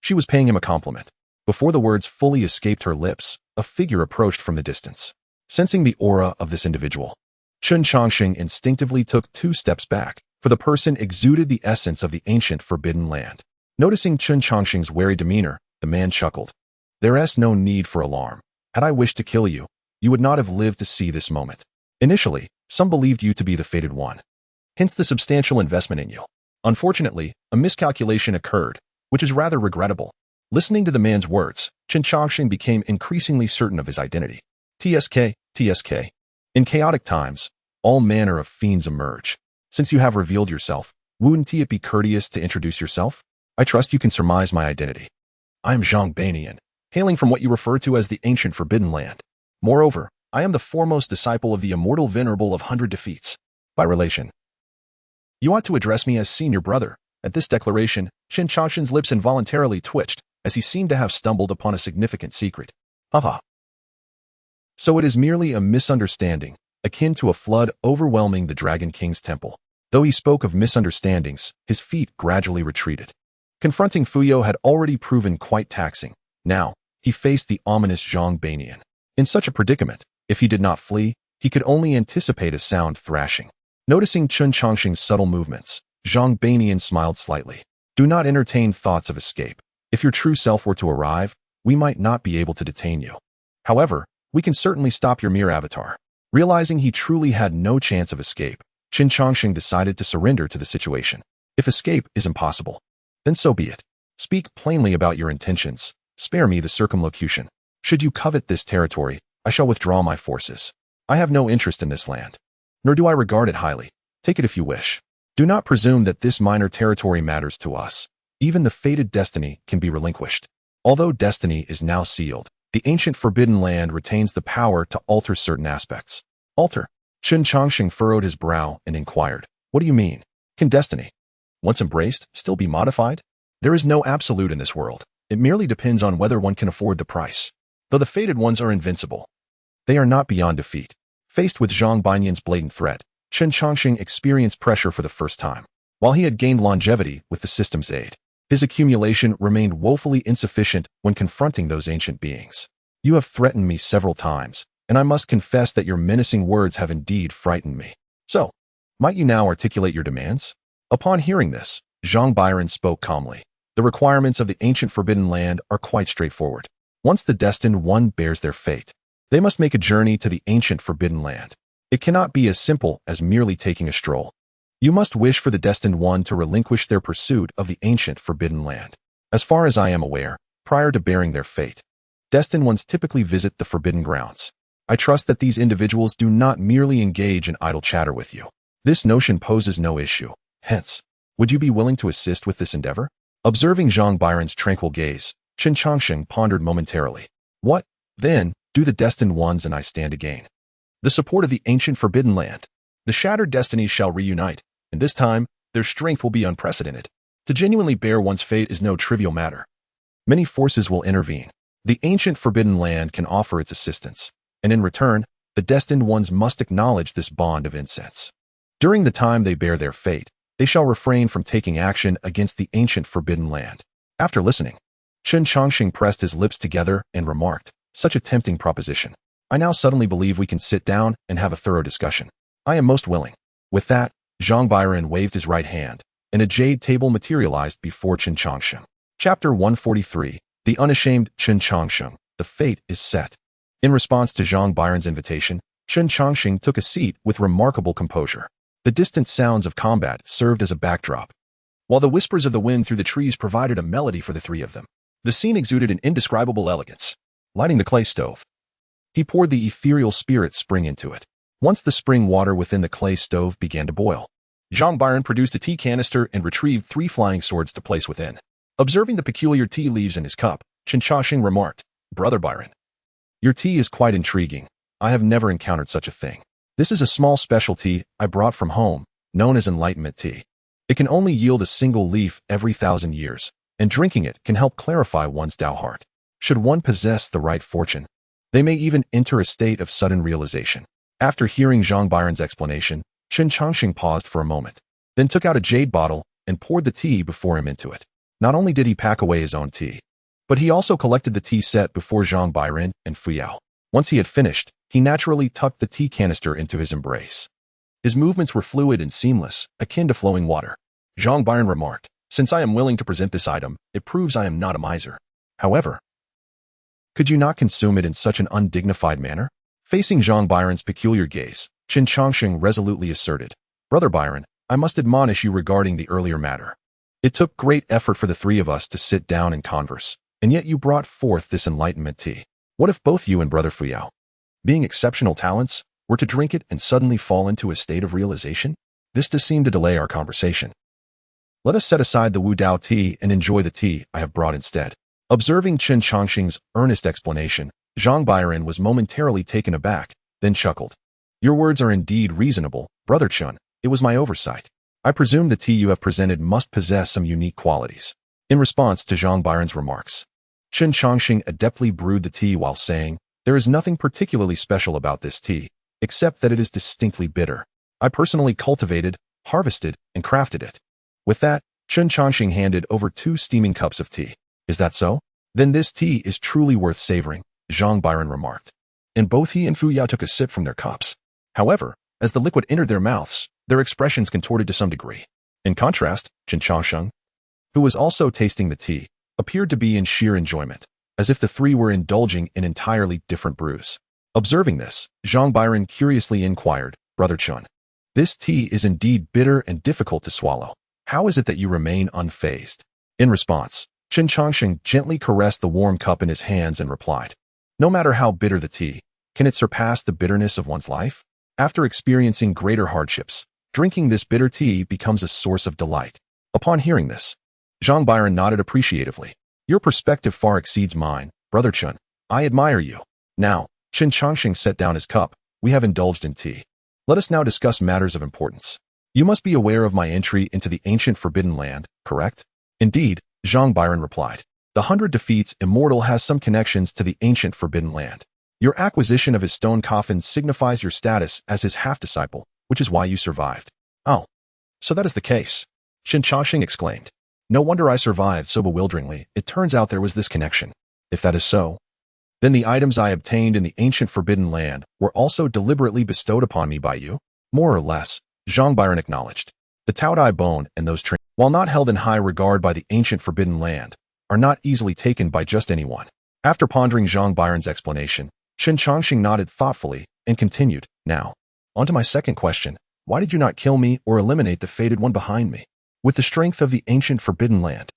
She was paying him a compliment. Before the words fully escaped her lips, a figure approached from the distance. Sensing the aura of this individual, Chen Changsheng instinctively took 2 steps back, for the person exuded the essence of the ancient forbidden land. Noticing Chen Changsheng's wary demeanor, the man chuckled. There is no need for alarm. Had I wished to kill you, you would not have lived to see this moment. Initially, some believed you to be the fated one. Hence the substantial investment in you. Unfortunately, a miscalculation occurred, which is rather regrettable. Listening to the man's words, Chen Changsheng became increasingly certain of his identity. TSK. In chaotic times, all manner of fiends emerge. Since you have revealed yourself, wouldn't it be courteous to introduce yourself? I trust you can surmise my identity. I am Zhang Banian, hailing from what you refer to as the ancient forbidden land. Moreover, I am the foremost disciple of the immortal venerable of 100 defeats. By relation, you ought to address me as senior brother. At this declaration, Chen Changsheng's lips involuntarily twitched, as he seemed to have stumbled upon a significant secret. Haha. So it is merely a misunderstanding, akin to a flood overwhelming the Dragon King's temple. Though he spoke of misunderstandings, his feet gradually retreated. Confronting Fu Yao had already proven quite taxing. Now, he faced the ominous Zhang Banian. In such a predicament, if he did not flee, he could only anticipate a sound thrashing. Noticing Chen Changsheng's subtle movements, Zhang Banian smiled slightly. Do not entertain thoughts of escape. If your true self were to arrive, we might not be able to detain you. However, we can certainly stop your mere avatar. Realizing he truly had no chance of escape, Chen Changsheng decided to surrender to the situation. If escape is impossible, then so be it. Speak plainly about your intentions. Spare me the circumlocution. Should you covet this territory, I shall withdraw my forces. I have no interest in this land, nor do I regard it highly. Take it if you wish. Do not presume that this minor territory matters to us. Even the fated destiny can be relinquished. Although destiny is now sealed, the ancient forbidden land retains the power to alter certain aspects. Alter? Chen Changsheng furrowed his brow and inquired, what do you mean? Can destiny, once embraced, still be modified? There is no absolute in this world. It merely depends on whether one can afford the price. Though the fated ones are invincible, they are not beyond defeat. Faced with Zhang Banian's blatant threat, Chen Changsheng experienced pressure for the first time. While he had gained longevity with the system's aid, his accumulation remained woefully insufficient when confronting those ancient beings. You have threatened me several times, and I must confess that your menacing words have indeed frightened me. So, might you now articulate your demands? Upon hearing this, Zhang Bairan spoke calmly. The requirements of the ancient forbidden land are quite straightforward. Once the destined one bears their fate, they must make a journey to the ancient forbidden land. It cannot be as simple as merely taking a stroll. You must wish for the destined one to relinquish their pursuit of the ancient forbidden land. As far as I am aware, prior to bearing their fate, destined ones typically visit the forbidden grounds. I trust that these individuals do not merely engage in idle chatter with you. This notion poses no issue. Hence, would you be willing to assist with this endeavor? Observing Zhang Bairan's tranquil gaze, Chen Changsheng pondered momentarily. What, then, do the destined ones and I stand to gain? The support of the ancient forbidden land. The shattered destinies shall reunite, and this time, their strength will be unprecedented. To genuinely bear one's fate is no trivial matter. Many forces will intervene. The ancient forbidden land can offer its assistance, and in return, the destined ones must acknowledge this bond of incense. During the time they bear their fate, they shall refrain from taking action against the ancient forbidden land. After listening, Chen Changsheng pressed his lips together and remarked, such a tempting proposition. I now suddenly believe we can sit down and have a thorough discussion. I am most willing. With that, Zhang Bairan waved his right hand, and a jade table materialized before Chen Changsheng. Chapter 143, The Unashamed Chen Changsheng, The Fate is Set. In response to Zhang Bairan's invitation, Chen Changsheng took a seat with remarkable composure. The distant sounds of combat served as a backdrop, while the whispers of the wind through the trees provided a melody for the three of them. The scene exuded an indescribable elegance. Lighting the clay stove, he poured the ethereal spirit spring into it. Once the spring water within the clay stove began to boil, Zhang Byron produced a tea canister and retrieved 3 flying swords to place within. Observing the peculiar tea leaves in his cup, Chen Changsheng remarked, "Brother Byron, your tea is quite intriguing. I have never encountered such a thing. This is a small specialty I brought from home, known as enlightenment tea. It can only yield a single leaf every 1,000 years, and drinking it can help clarify one's Tao heart. Should one possess the right fortune, they may even enter a state of sudden realization." After hearing Zhang Byron's explanation, Chen Changsheng paused for a moment, then took out a jade bottle and poured the tea before him into it. Not only did he pack away his own tea, but he also collected the tea set before Zhang Byron and Fuyao. Once he had finished, he naturally tucked the tea canister into his embrace. His movements were fluid and seamless, akin to flowing water. Zhang Byron remarked, "Since I am willing to present this item, it proves I am not a miser. However, could you not consume it in such an undignified manner?" Facing Zhang Byron's peculiar gaze, Chen Changsheng resolutely asserted, "Brother Byron, I must admonish you regarding the earlier matter. It took great effort for the 3 of us to sit down and converse, and yet you brought forth this enlightenment tea. What if both you and Brother Fuyao, being exceptional talents, were to drink it and suddenly fall into a state of realization? This does seem to delay our conversation. Let us set aside the Wu Dao tea and enjoy the tea I have brought instead." Observing Chen Changsheng's earnest explanation, Zhang Byron was momentarily taken aback, then chuckled. "Your words are indeed reasonable, Brother Chen. It was my oversight. I presume the tea you have presented must possess some unique qualities." In response to Zhang Byron's remarks, Chen Changsheng adeptly brewed the tea while saying, "There is nothing particularly special about this tea, except that it is distinctly bitter. I personally cultivated, harvested, and crafted it." With that, Chen Changsheng handed over 2 steaming cups of tea. "Is that so? Then this tea is truly worth savoring," Zhang Byron remarked. And both he and Fuyao took a sip from their cups. However, as the liquid entered their mouths, their expressions contorted to some degree. In contrast, Chen Changsheng, who was also tasting the tea, appeared to be in sheer enjoyment, as if the 3 were indulging in entirely different brews. Observing this, Zhang Byron curiously inquired, "Brother Chen, this tea is indeed bitter and difficult to swallow. How is it that you remain unfazed?" In response, Chen Changsheng gently caressed the warm cup in his hands and replied, "No matter how bitter the tea, can it surpass the bitterness of one's life? After experiencing greater hardships, drinking this bitter tea becomes a source of delight." Upon hearing this, Zhang Byron nodded appreciatively. "Your perspective far exceeds mine, Brother Chen. I admire you." Now, Chen Changsheng set down his cup. "We have indulged in tea. Let us now discuss matters of importance. You must be aware of my entry into the ancient Forbidden Land, correct?" "Indeed," Zhang Byron replied. "The 100 Defeats Immortal has some connections to the ancient Forbidden Land. Your acquisition of his stone coffin signifies your status as his half-disciple, which is why you survived." "Oh, so that is the case," Chen Changsheng exclaimed. "No wonder I survived so bewilderingly. It turns out there was this connection. If that is so, then the items I obtained in the ancient Forbidden Land were also deliberately bestowed upon me by you?" "More or less," Zhang Byron acknowledged. "The Tao Dai bone and those trains, while not held in high regard by the ancient Forbidden Land, are not easily taken by just anyone." After pondering Zhang Byron's explanation, Chen Changsheng nodded thoughtfully and continued, "Now, on to my second question. Why did you not kill me or eliminate the fated one behind me? With the strength of the ancient Forbidden Land,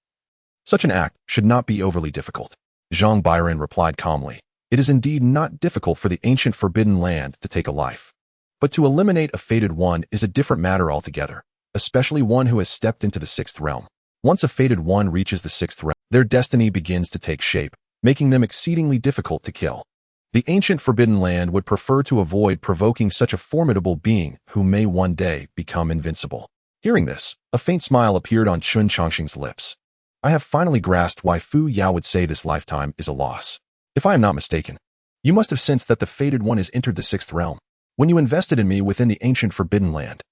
such an act should not be overly difficult." Zhang Byron replied calmly, "It is indeed not difficult for the ancient Forbidden Land to take a life. But to eliminate a fated one is a different matter altogether, especially one who has stepped into the 6th realm. Once a fated one reaches the 6th realm, their destiny begins to take shape, making them exceedingly difficult to kill. The ancient Forbidden Land would prefer to avoid provoking such a formidable being who may one day become invincible." Hearing this, a faint smile appeared on Chen Changsheng's lips. "I have finally grasped why Fu Yao would say this lifetime is a loss. If I am not mistaken, you must have sensed that the fated one has entered the 6th realm. When you invested in me within the ancient Forbidden Land,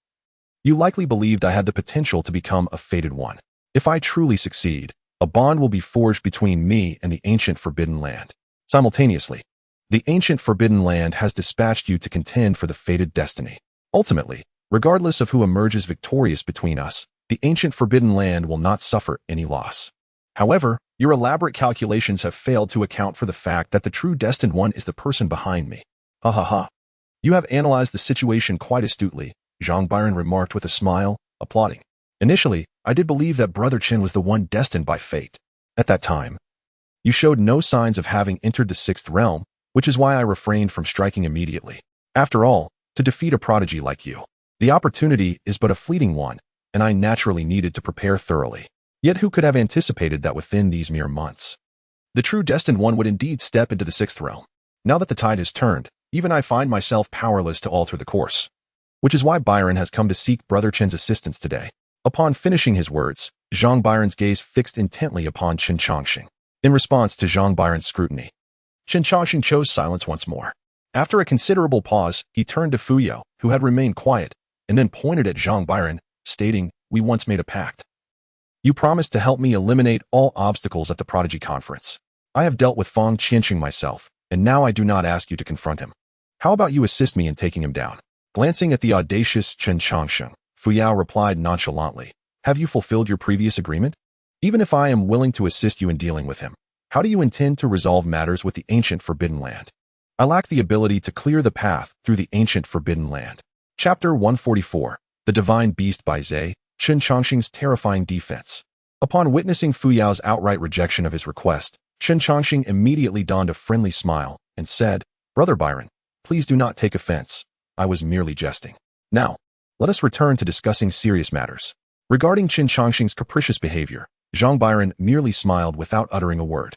you likely believed I had the potential to become a fated one. If I truly succeed, a bond will be forged between me and the ancient Forbidden Land. Simultaneously, the ancient Forbidden Land has dispatched you to contend for the fated destiny. Ultimately, regardless of who emerges victorious between us, the ancient Forbidden Land will not suffer any loss. However, your elaborate calculations have failed to account for the fact that the true destined one is the person behind me." "Ha ha ha. You have analyzed the situation quite astutely," Zhang Byron remarked with a smile, applauding. "Initially, I did believe that Brother Chen was the one destined by fate. At that time, You showed no signs of having entered the sixth realm, which is why I refrained from striking immediately. After all, to defeat a prodigy like you, the opportunity is but a fleeting one, and I naturally needed to prepare thoroughly. Yet who could have anticipated that within these mere months, the true destined one would indeed step into the sixth realm? Now that the tide has turned, even I find myself powerless to alter the course. Which is why Byron has come to seek Brother Chen's assistance today. Upon finishing his words, Zhang Byron's gaze fixed intently upon Chen Changsheng. In response to Zhang Byron's scrutiny, Chen Changsheng chose silence once more. After a considerable pause, he turned to Fuyao, who had remained quiet, and then pointed at Zhang Byron, stating, "We once made a pact. You promised to help me eliminate all obstacles at the Prodigy Conference. I have dealt with Fang Qianxing myself, and now I do not ask you to confront him. How about you assist me in taking him down?" Glancing at the audacious Chen Changsheng, Fuyao replied nonchalantly, "Have you fulfilled your previous agreement? Even if I am willing to assist you in dealing with him, how do you intend to resolve matters with the ancient Forbidden Land? I lack the ability to clear the path through the ancient Forbidden Land." Chapter 144, The Divine Beast by Zhe, Chen Changsheng's Terrifying Defense. Upon witnessing Fuyao's outright rejection of his request, Chen Changsheng immediately donned a friendly smile and said, "Brother Byron, please do not take offense. I was merely jesting. Now, let us return to discussing serious matters." Regarding Chen Changsheng's capricious behavior, Zhang Byron merely smiled without uttering a word.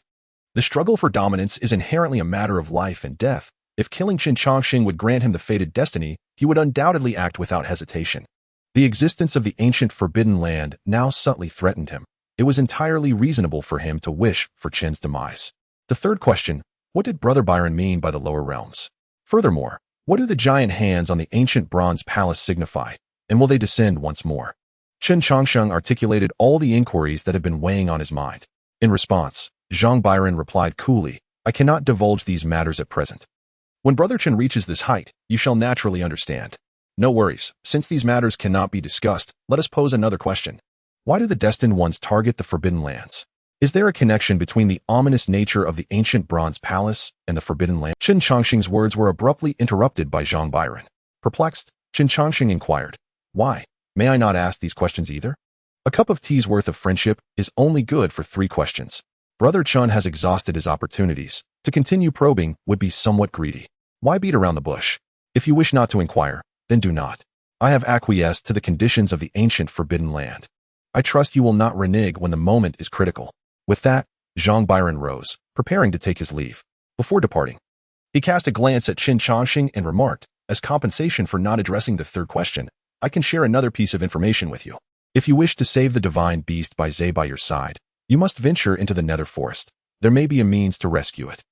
The struggle for dominance is inherently a matter of life and death. If killing Chen Changsheng would grant him the fated destiny, he would undoubtedly act without hesitation. The existence of the ancient Forbidden Land now subtly threatened him. It was entirely reasonable for him to wish for Chen's demise. The third question, what did Brother Byron mean by the lower realms? Furthermore, what do the giant hands on the ancient bronze palace signify, and will they descend once more? Chen Changsheng articulated all the inquiries that had been weighing on his mind. In response, Zhang Byron replied coolly, "I cannot divulge these matters at present. When Brother Chen reaches this height, you shall naturally understand. No worries, since these matters cannot be discussed, let us pose another question. Why do the destined ones target the Forbidden Lands? Is there a connection between the ominous nature of the ancient bronze palace and the Forbidden Land?" Chen Changsheng's words were abruptly interrupted by Zhang Byron. Perplexed, Chen Changsheng inquired, "Why? May I not ask these questions either? A cup of tea's worth of friendship is only good for 3 questions. Brother Chen has exhausted his opportunities. To continue probing would be somewhat greedy. Why beat around the bush? If you wish not to inquire, then do not. I have acquiesced to the conditions of the ancient Forbidden Land. I trust you will not renege when the moment is critical." With that, Zhang Byron rose, preparing to take his leave. Before departing, he cast a glance at Chen Changsheng and remarked, "As compensation for not addressing the third question, I can share another piece of information with you. If you wish to save the divine beast by Zhe by your side, you must venture into the nether forest. There may be a means to rescue it."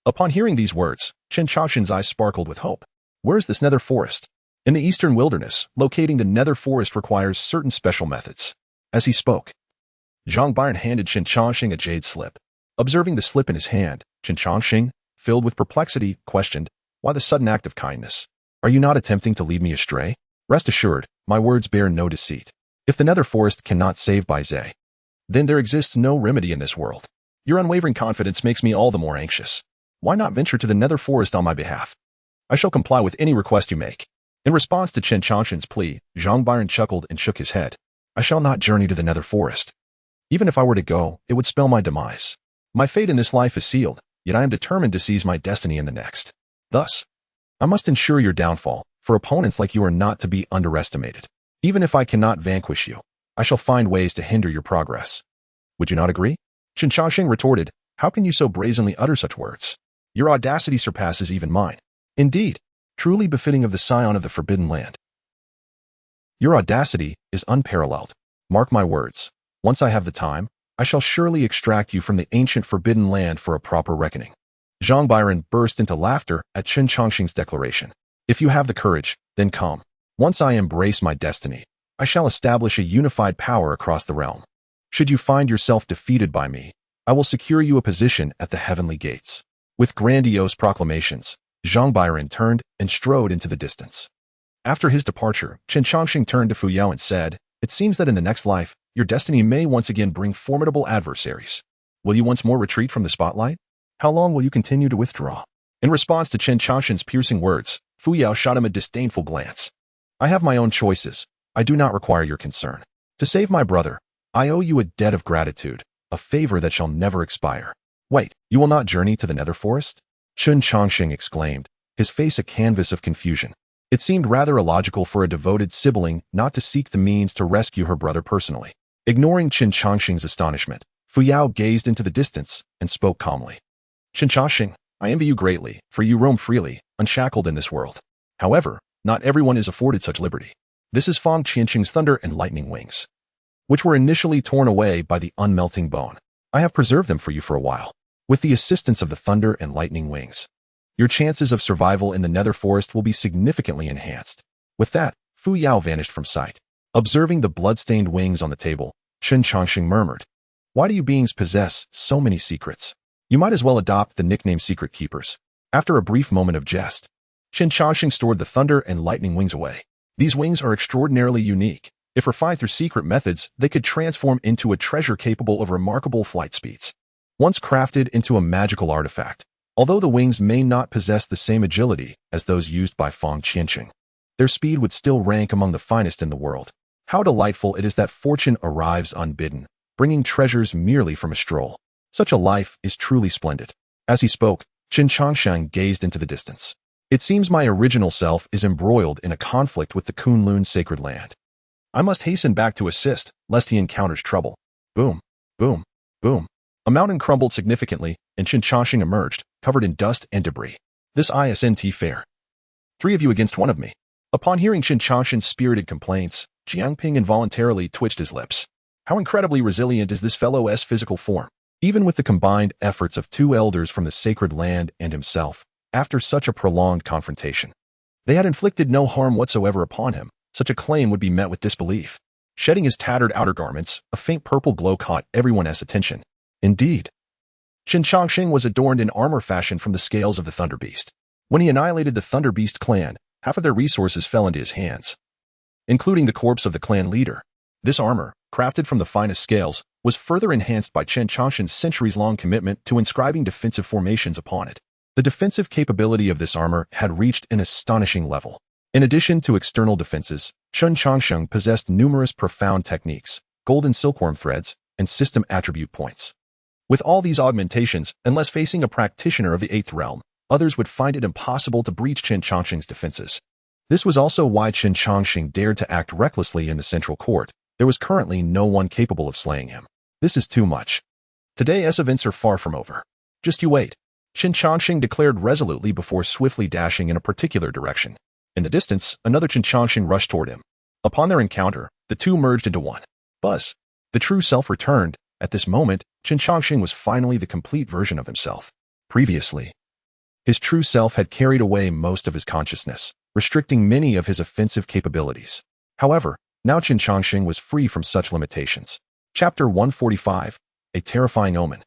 Upon hearing these words, Chen Changsheng's eyes sparkled with hope. Where is this nether forest? In the eastern wilderness, locating the nether forest requires certain special methods. As he spoke, Zhang Byron handed Chen Changsheng a jade slip. Observing the slip in his hand, Chen Changsheng, filled with perplexity, questioned, "Why the sudden act of kindness? Are you not attempting to lead me astray? Rest assured, my words bear no deceit. If the nether forest cannot save Bai Zhe, then there exists no remedy in this world. Your unwavering confidence makes me all the more anxious. Why not venture to the nether forest on my behalf? I shall comply with any request you make." In response to Chen Changsheng's plea, Zhang Byron chuckled and shook his head. "I shall not journey to the nether forest. Even if I were to go, it would spell my demise. My fate in this life is sealed, yet I am determined to seize my destiny in the next. Thus, I must ensure your downfall, for opponents like you are not to be underestimated. Even if I cannot vanquish you, I shall find ways to hinder your progress. Would you not agree?" Chen Changsheng retorted, "How can you so brazenly utter such words? Your audacity surpasses even mine. Indeed, truly befitting of the scion of the Forbidden Land. Your audacity is unparalleled. Mark my words. Once I have the time, I shall surely extract you from the ancient Forbidden Land for a proper reckoning." Zhang Byron burst into laughter at Chen Changsheng's declaration. "If you have the courage, then come. Once I embrace my destiny, I shall establish a unified power across the realm. Should you find yourself defeated by me, I will secure you a position at the heavenly gates." With grandiose proclamations, Zhang Byron turned and strode into the distance. After his departure, Chen Changsheng turned to Fuyao and said, "It seems that in the next life, your destiny may once again bring formidable adversaries. Will you once more retreat from the spotlight? How long will you continue to withdraw?" In response to Chen Changsheng's piercing words, Fuyao shot him a disdainful glance. "I have my own choices. I do not require your concern. To save my brother, I owe you a debt of gratitude, a favor that shall never expire. Wait, you will not journey to the nether forest? Chen Changsheng exclaimed, his face a canvas of confusion. It seemed rather illogical for a devoted sibling not to seek the means to rescue her brother personally. Ignoring Chen Changsheng's astonishment, Fu Yao gazed into the distance and spoke calmly. Chen Changsheng, I envy you greatly, for you roam freely, unshackled in this world. However, not everyone is afforded such liberty. This is Fang Qianqing's thunder and lightning wings, which were initially torn away by the unmelting bone. I have preserved them for you for a while. With the assistance of the thunder and lightning wings, your chances of survival in the nether forest will be significantly enhanced. With that, Fu Yao vanished from sight. Observing the blood-stained wings on the table, Chen Changsheng murmured, Why do you beings possess so many secrets? You might as well adopt the nickname Secret Keepers. After a brief moment of jest, Chen Changsheng stored the thunder and lightning wings away. These wings are extraordinarily unique. If refined through secret methods, they could transform into a treasure capable of remarkable flight speeds. Once crafted into a magical artifact, although the wings may not possess the same agility as those used by Fang Qianqing, their speed would still rank among the finest in the world. How delightful it is that fortune arrives unbidden, bringing treasures merely from a stroll. Such a life is truly splendid. As he spoke, Chen Changsheng gazed into the distance. It seems my original self is embroiled in a conflict with the Kunlun sacred land. I must hasten back to assist, lest he encounters trouble. Boom, boom, boom. A mountain crumbled significantly, and Chen Changsheng emerged, covered in dust and debris. This isn't fair. 3 of you against 1 of me. Upon hearing Chen Changsheng's spirited complaints, Jiangping involuntarily twitched his lips. How incredibly resilient is this fellow's physical form? Even with the combined efforts of 2 elders from the sacred land and himself, after such a prolonged confrontation, they had inflicted no harm whatsoever upon him. Such a claim would be met with disbelief. Shedding his tattered outer garments, a faint purple glow caught everyone's attention. Indeed, Chen Changsheng was adorned in armor fashioned from the scales of the Thunder Beast. When he annihilated the Thunder Beast clan, half of their resources fell into his hands, including the corpse of the clan leader. This armor, crafted from the finest scales, was further enhanced by Chen Changsheng's centuries-long commitment to inscribing defensive formations upon it. The defensive capability of this armor had reached an astonishing level. In addition to external defenses, Chen Changsheng possessed numerous profound techniques, golden silkworm threads, and system attribute points. With all these augmentations, unless facing a practitioner of the 8th realm, others would find it impossible to breach Chen Changsheng's defenses. This was also why Chen Changsheng dared to act recklessly in the central court. There was currently no one capable of slaying him. This is too much. Today's events are far from over. Just you wait, Chen Changsheng declared resolutely before swiftly dashing in a particular direction. In the distance, another Chen Changsheng rushed toward him. Upon their encounter, the 2 merged into one. Buzz. The true self returned. At this moment, Chen Changsheng was finally the complete version of himself. Previously, his true self had carried away most of his consciousness, restricting many of his offensive capabilities. However, now Chen Changsheng was free from such limitations. Chapter 145, A Terrifying Omen.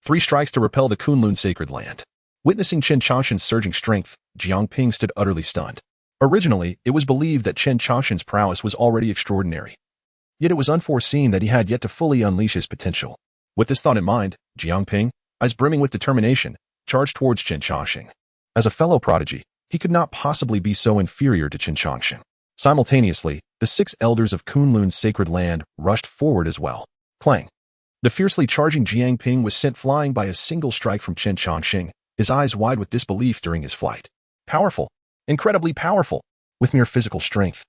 3 strikes to repel the Kunlun sacred land. Witnessing Chen Changsheng's surging strength, Jiangping stood utterly stunned. Originally, it was believed that Chen Changsheng's prowess was already extraordinary. Yet it was unforeseen that he had yet to fully unleash his potential. With this thought in mind, Jiangping, eyes brimming with determination, charged towards Chen Changsheng. As a fellow prodigy, he could not possibly be so inferior to Chen Changsheng. Simultaneously, the 6 elders of Kunlun's sacred land rushed forward as well. Clang! The fiercely charging Jiangping was sent flying by a single strike from Chen Changsheng, his eyes wide with disbelief during his flight. Powerful! Incredibly powerful! With mere physical strength,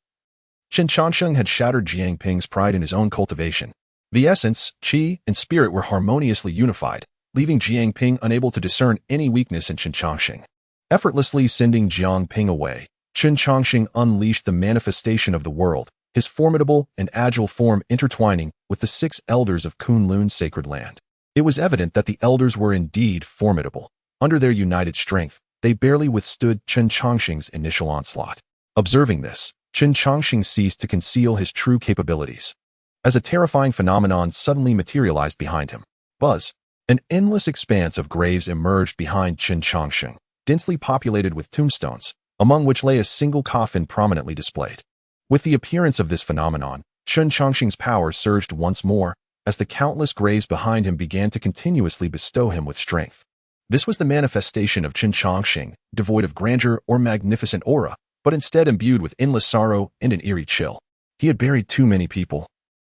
Chen Changsheng had shattered Jiangping's pride in his own cultivation. The essence, qi, and spirit were harmoniously unified, leaving Jiangping unable to discern any weakness in Chen Changsheng. Effortlessly sending Jiangping away, Chen Changsheng unleashed the manifestation of the world, his formidable and agile form intertwining with the 6 elders of Kunlun's sacred land. It was evident that the elders were indeed formidable. Under their united strength, they barely withstood Chen Changsheng's initial onslaught. Observing this, Chen Changsheng ceased to conceal his true capabilities, as a terrifying phenomenon suddenly materialized behind him. Buzz! An endless expanse of graves emerged behind Chen Changsheng, densely populated with tombstones, among which lay a single coffin prominently displayed. With the appearance of this phenomenon, Chen Changsheng's power surged once more, as the countless graves behind him began to continuously bestow him with strength. This was the manifestation of Chen Changsheng, devoid of grandeur or magnificent aura, but instead imbued with endless sorrow and an eerie chill. He had buried too many people.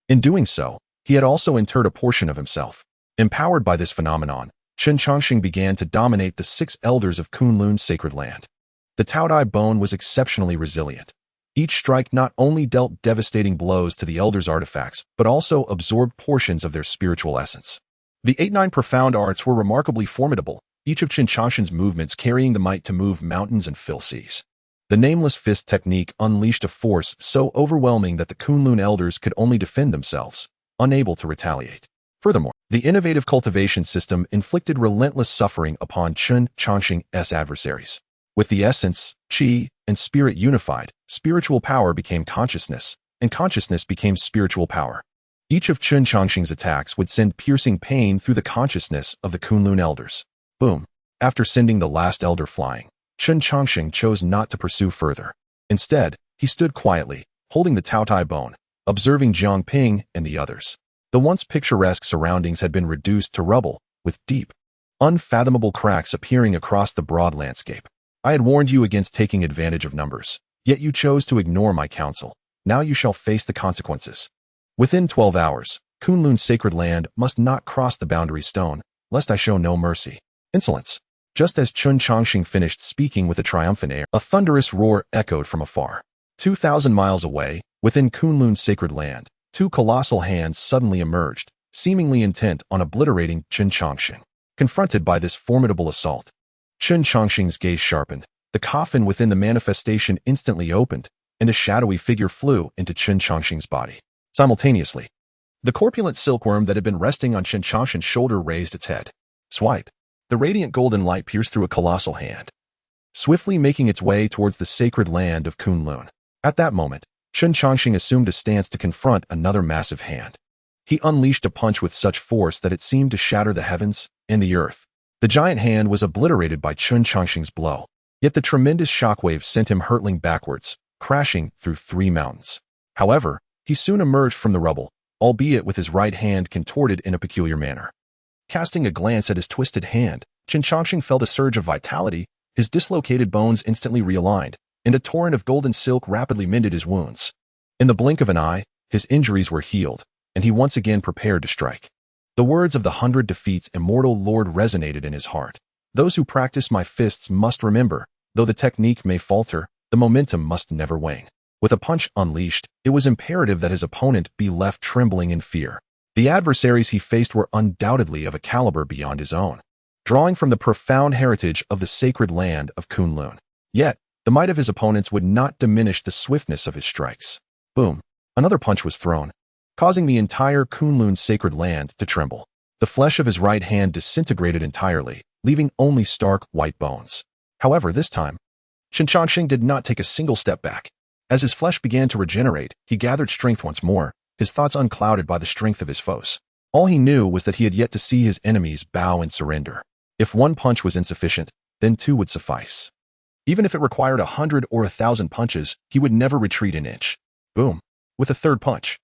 In doing so, he had also interred a portion of himself. Empowered by this phenomenon, Chen Changsheng began to dominate the 6 elders of Kunlun's sacred land. The Taodai bone was exceptionally resilient. Each strike not only dealt devastating blows to the elders' artifacts, but also absorbed portions of their spiritual essence. The 8-9 profound arts were remarkably formidable, each of Chen Changsheng's movements carrying the might to move mountains and fill seas. The Nameless Fist technique unleashed a force so overwhelming that the Kunlun elders could only defend themselves, unable to retaliate. Furthermore, the innovative cultivation system inflicted relentless suffering upon Chen Changsheng's adversaries. With the essence, qi, and spirit unified, spiritual power became consciousness, and consciousness became spiritual power. Each of Chen Changsheng's attacks would send piercing pain through the consciousness of the Kunlun elders. Boom. After sending the last elder flying, Chen Changsheng chose not to pursue further. Instead, he stood quietly, holding the Taotai bone, observing Jiang Ping and the others. The once picturesque surroundings had been reduced to rubble, with deep, unfathomable cracks appearing across the broad landscape. I had warned you against taking advantage of numbers, yet you chose to ignore my counsel. Now you shall face the consequences. Within 12 hours, Kunlun's sacred land must not cross the boundary stone, lest I show no mercy. Insolence. Just as Chen Changsheng finished speaking with a triumphant air, a thunderous roar echoed from afar. 2,000 miles away, within Kunlun's sacred land, 2 colossal hands suddenly emerged, seemingly intent on obliterating Chen Changsheng. Confronted by this formidable assault, Chen Changsheng's gaze sharpened. The coffin within the manifestation instantly opened, and a shadowy figure flew into Chen Changsheng's body. Simultaneously, the corpulent silkworm that had been resting on Chen Changsheng's shoulder raised its head. Swipe. The radiant golden light pierced through a colossal hand, swiftly making its way towards the sacred land of Kunlun. At that moment, Chen Changsheng assumed a stance to confront another massive hand. He unleashed a punch with such force that it seemed to shatter the heavens and the earth. The giant hand was obliterated by Chen Changsheng's blow, yet the tremendous shockwave sent him hurtling backwards, crashing through 3 mountains. However, he soon emerged from the rubble, albeit with his right hand contorted in a peculiar manner. Casting a glance at his twisted hand, Chen Changsheng felt a surge of vitality, his dislocated bones instantly realigned, and a torrent of golden silk rapidly mended his wounds. In the blink of an eye, his injuries were healed, and he once again prepared to strike. The words of the 100 defeats immortal lord resonated in his heart. Those who practice my fists must remember, though the technique may falter, the momentum must never wane. With a punch unleashed, it was imperative that his opponent be left trembling in fear. The adversaries he faced were undoubtedly of a caliber beyond his own, drawing from the profound heritage of the sacred land of Kunlun. Yet, the might of his opponents would not diminish the swiftness of his strikes. Boom. Another punch was thrown, causing the entire Kunlun sacred land to tremble. The flesh of his right hand disintegrated entirely, leaving only stark white bones. However, this time, Chen Changsheng did not take a single step back. As his flesh began to regenerate, he gathered strength once more, his thoughts unclouded by the strength of his foes. All he knew was that he had yet to see his enemies bow and surrender. If 1 punch was insufficient, then 2 would suffice. Even if it required 100 or 1,000 punches, he would never retreat an inch. Boom. With a 3rd punch,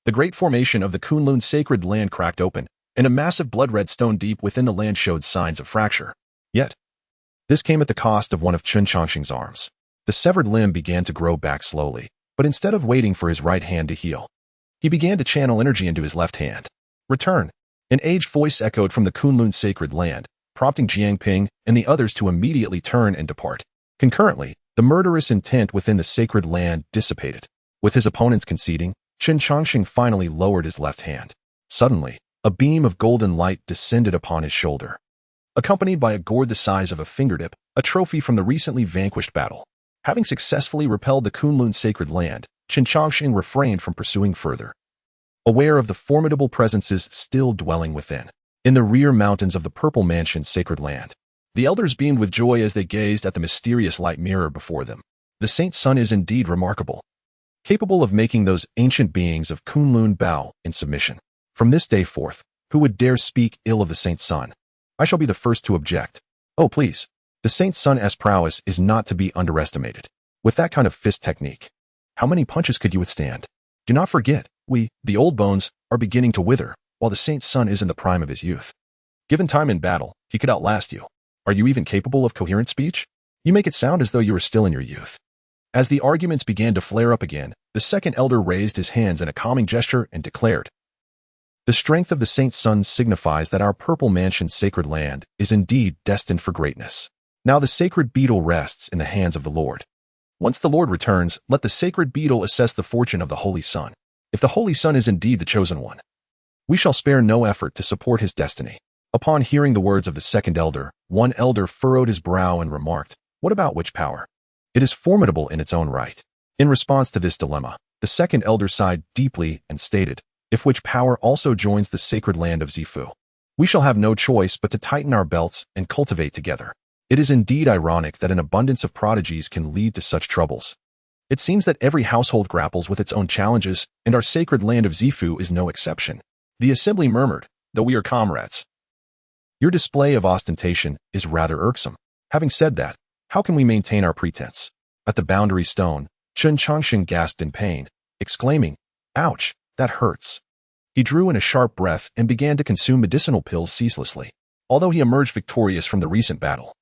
the great formation of the Kunlun sacred land cracked open, and a massive blood-red stone deep within the land showed signs of fracture. Yet, this came at the cost of one of Chen Changsheng's arms. The severed limb began to grow back slowly, but instead of waiting for his right hand to heal, he began to channel energy into his left hand. Return. An aged voice echoed from the Kunlun sacred land, prompting Jiang Ping and the others to immediately turn and depart. Concurrently, the murderous intent within the sacred land dissipated. With his opponents conceding, Chen Changsheng finally lowered his left hand. Suddenly, a beam of golden light descended upon his shoulder, accompanied by a gourd the size of a fingertip, a trophy from the recently vanquished battle. Having successfully repelled the Kunlun sacred land, Chen Changsheng refrained from pursuing further, aware of the formidable presences still dwelling within. In the rear mountains of the Purple Mansion's sacred land, the elders beamed with joy as they gazed at the mysterious light mirror before them. The Saint Sun is indeed remarkable, capable of making those ancient beings of Kunlun bow in submission. From this day forth, who would dare speak ill of the Saint Sun? I shall be the first to object. Oh, please. The Saint Sun's prowess is not to be underestimated. With that kind of fist technique, how many punches could you withstand? Do not forget, we, the old bones, are beginning to wither, while the Saint Sun is in the prime of his youth. Given time in battle, he could outlast you. Are you even capable of coherent speech? You make it sound as though you were still in your youth. As the arguments began to flare up again, the second elder raised his hands in a calming gesture and declared, The strength of the Saint's Son signifies that our purple mansion's sacred land is indeed destined for greatness. Now the sacred beetle rests in the hands of the Lord. Once the Lord returns, let the sacred beetle assess the fortune of the Holy Son. If the Holy Son is indeed the chosen one, we shall spare no effort to support his destiny. Upon hearing the words of the second elder, one elder furrowed his brow and remarked, "What about witch power? It is formidable in its own right." In response to this dilemma, the second elder sighed deeply and stated, "If witch power also joins the sacred land of Zifu, we shall have no choice but to tighten our belts and cultivate together." It is indeed ironic that an abundance of prodigies can lead to such troubles. It seems that every household grapples with its own challenges, and our sacred land of Zifu is no exception. The assembly murmured, "Though we are comrades, your display of ostentation is rather irksome. Having said that, how can we maintain our pretense?" At the boundary stone, Chen Changsheng gasped in pain, exclaiming, "Ouch, that hurts." He drew in a sharp breath and began to consume medicinal pills ceaselessly. Although he emerged victorious from the recent battle,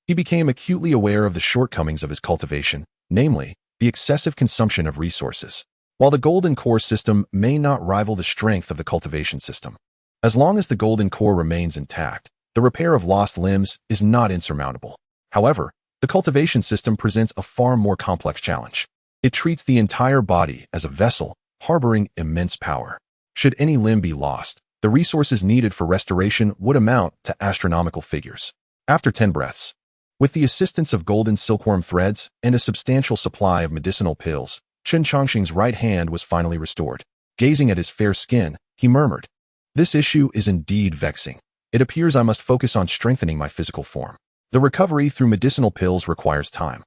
he became acutely aware of the shortcomings of his cultivation, namely, the excessive consumption of resources. While the golden core system may not rival the strength of the cultivation system, as long as the golden core remains intact, the repair of lost limbs is not insurmountable. However, the cultivation system presents a far more complex challenge. It treats the entire body as a vessel, harboring immense power. Should any limb be lost, the resources needed for restoration would amount to astronomical figures. After 10 breaths, with the assistance of golden silkworm threads and a substantial supply of medicinal pills, Chen Changsheng's right hand was finally restored. Gazing at his fair skin, he murmured, "This issue is indeed vexing. It appears I must focus on strengthening my physical form. The recovery through medicinal pills requires time,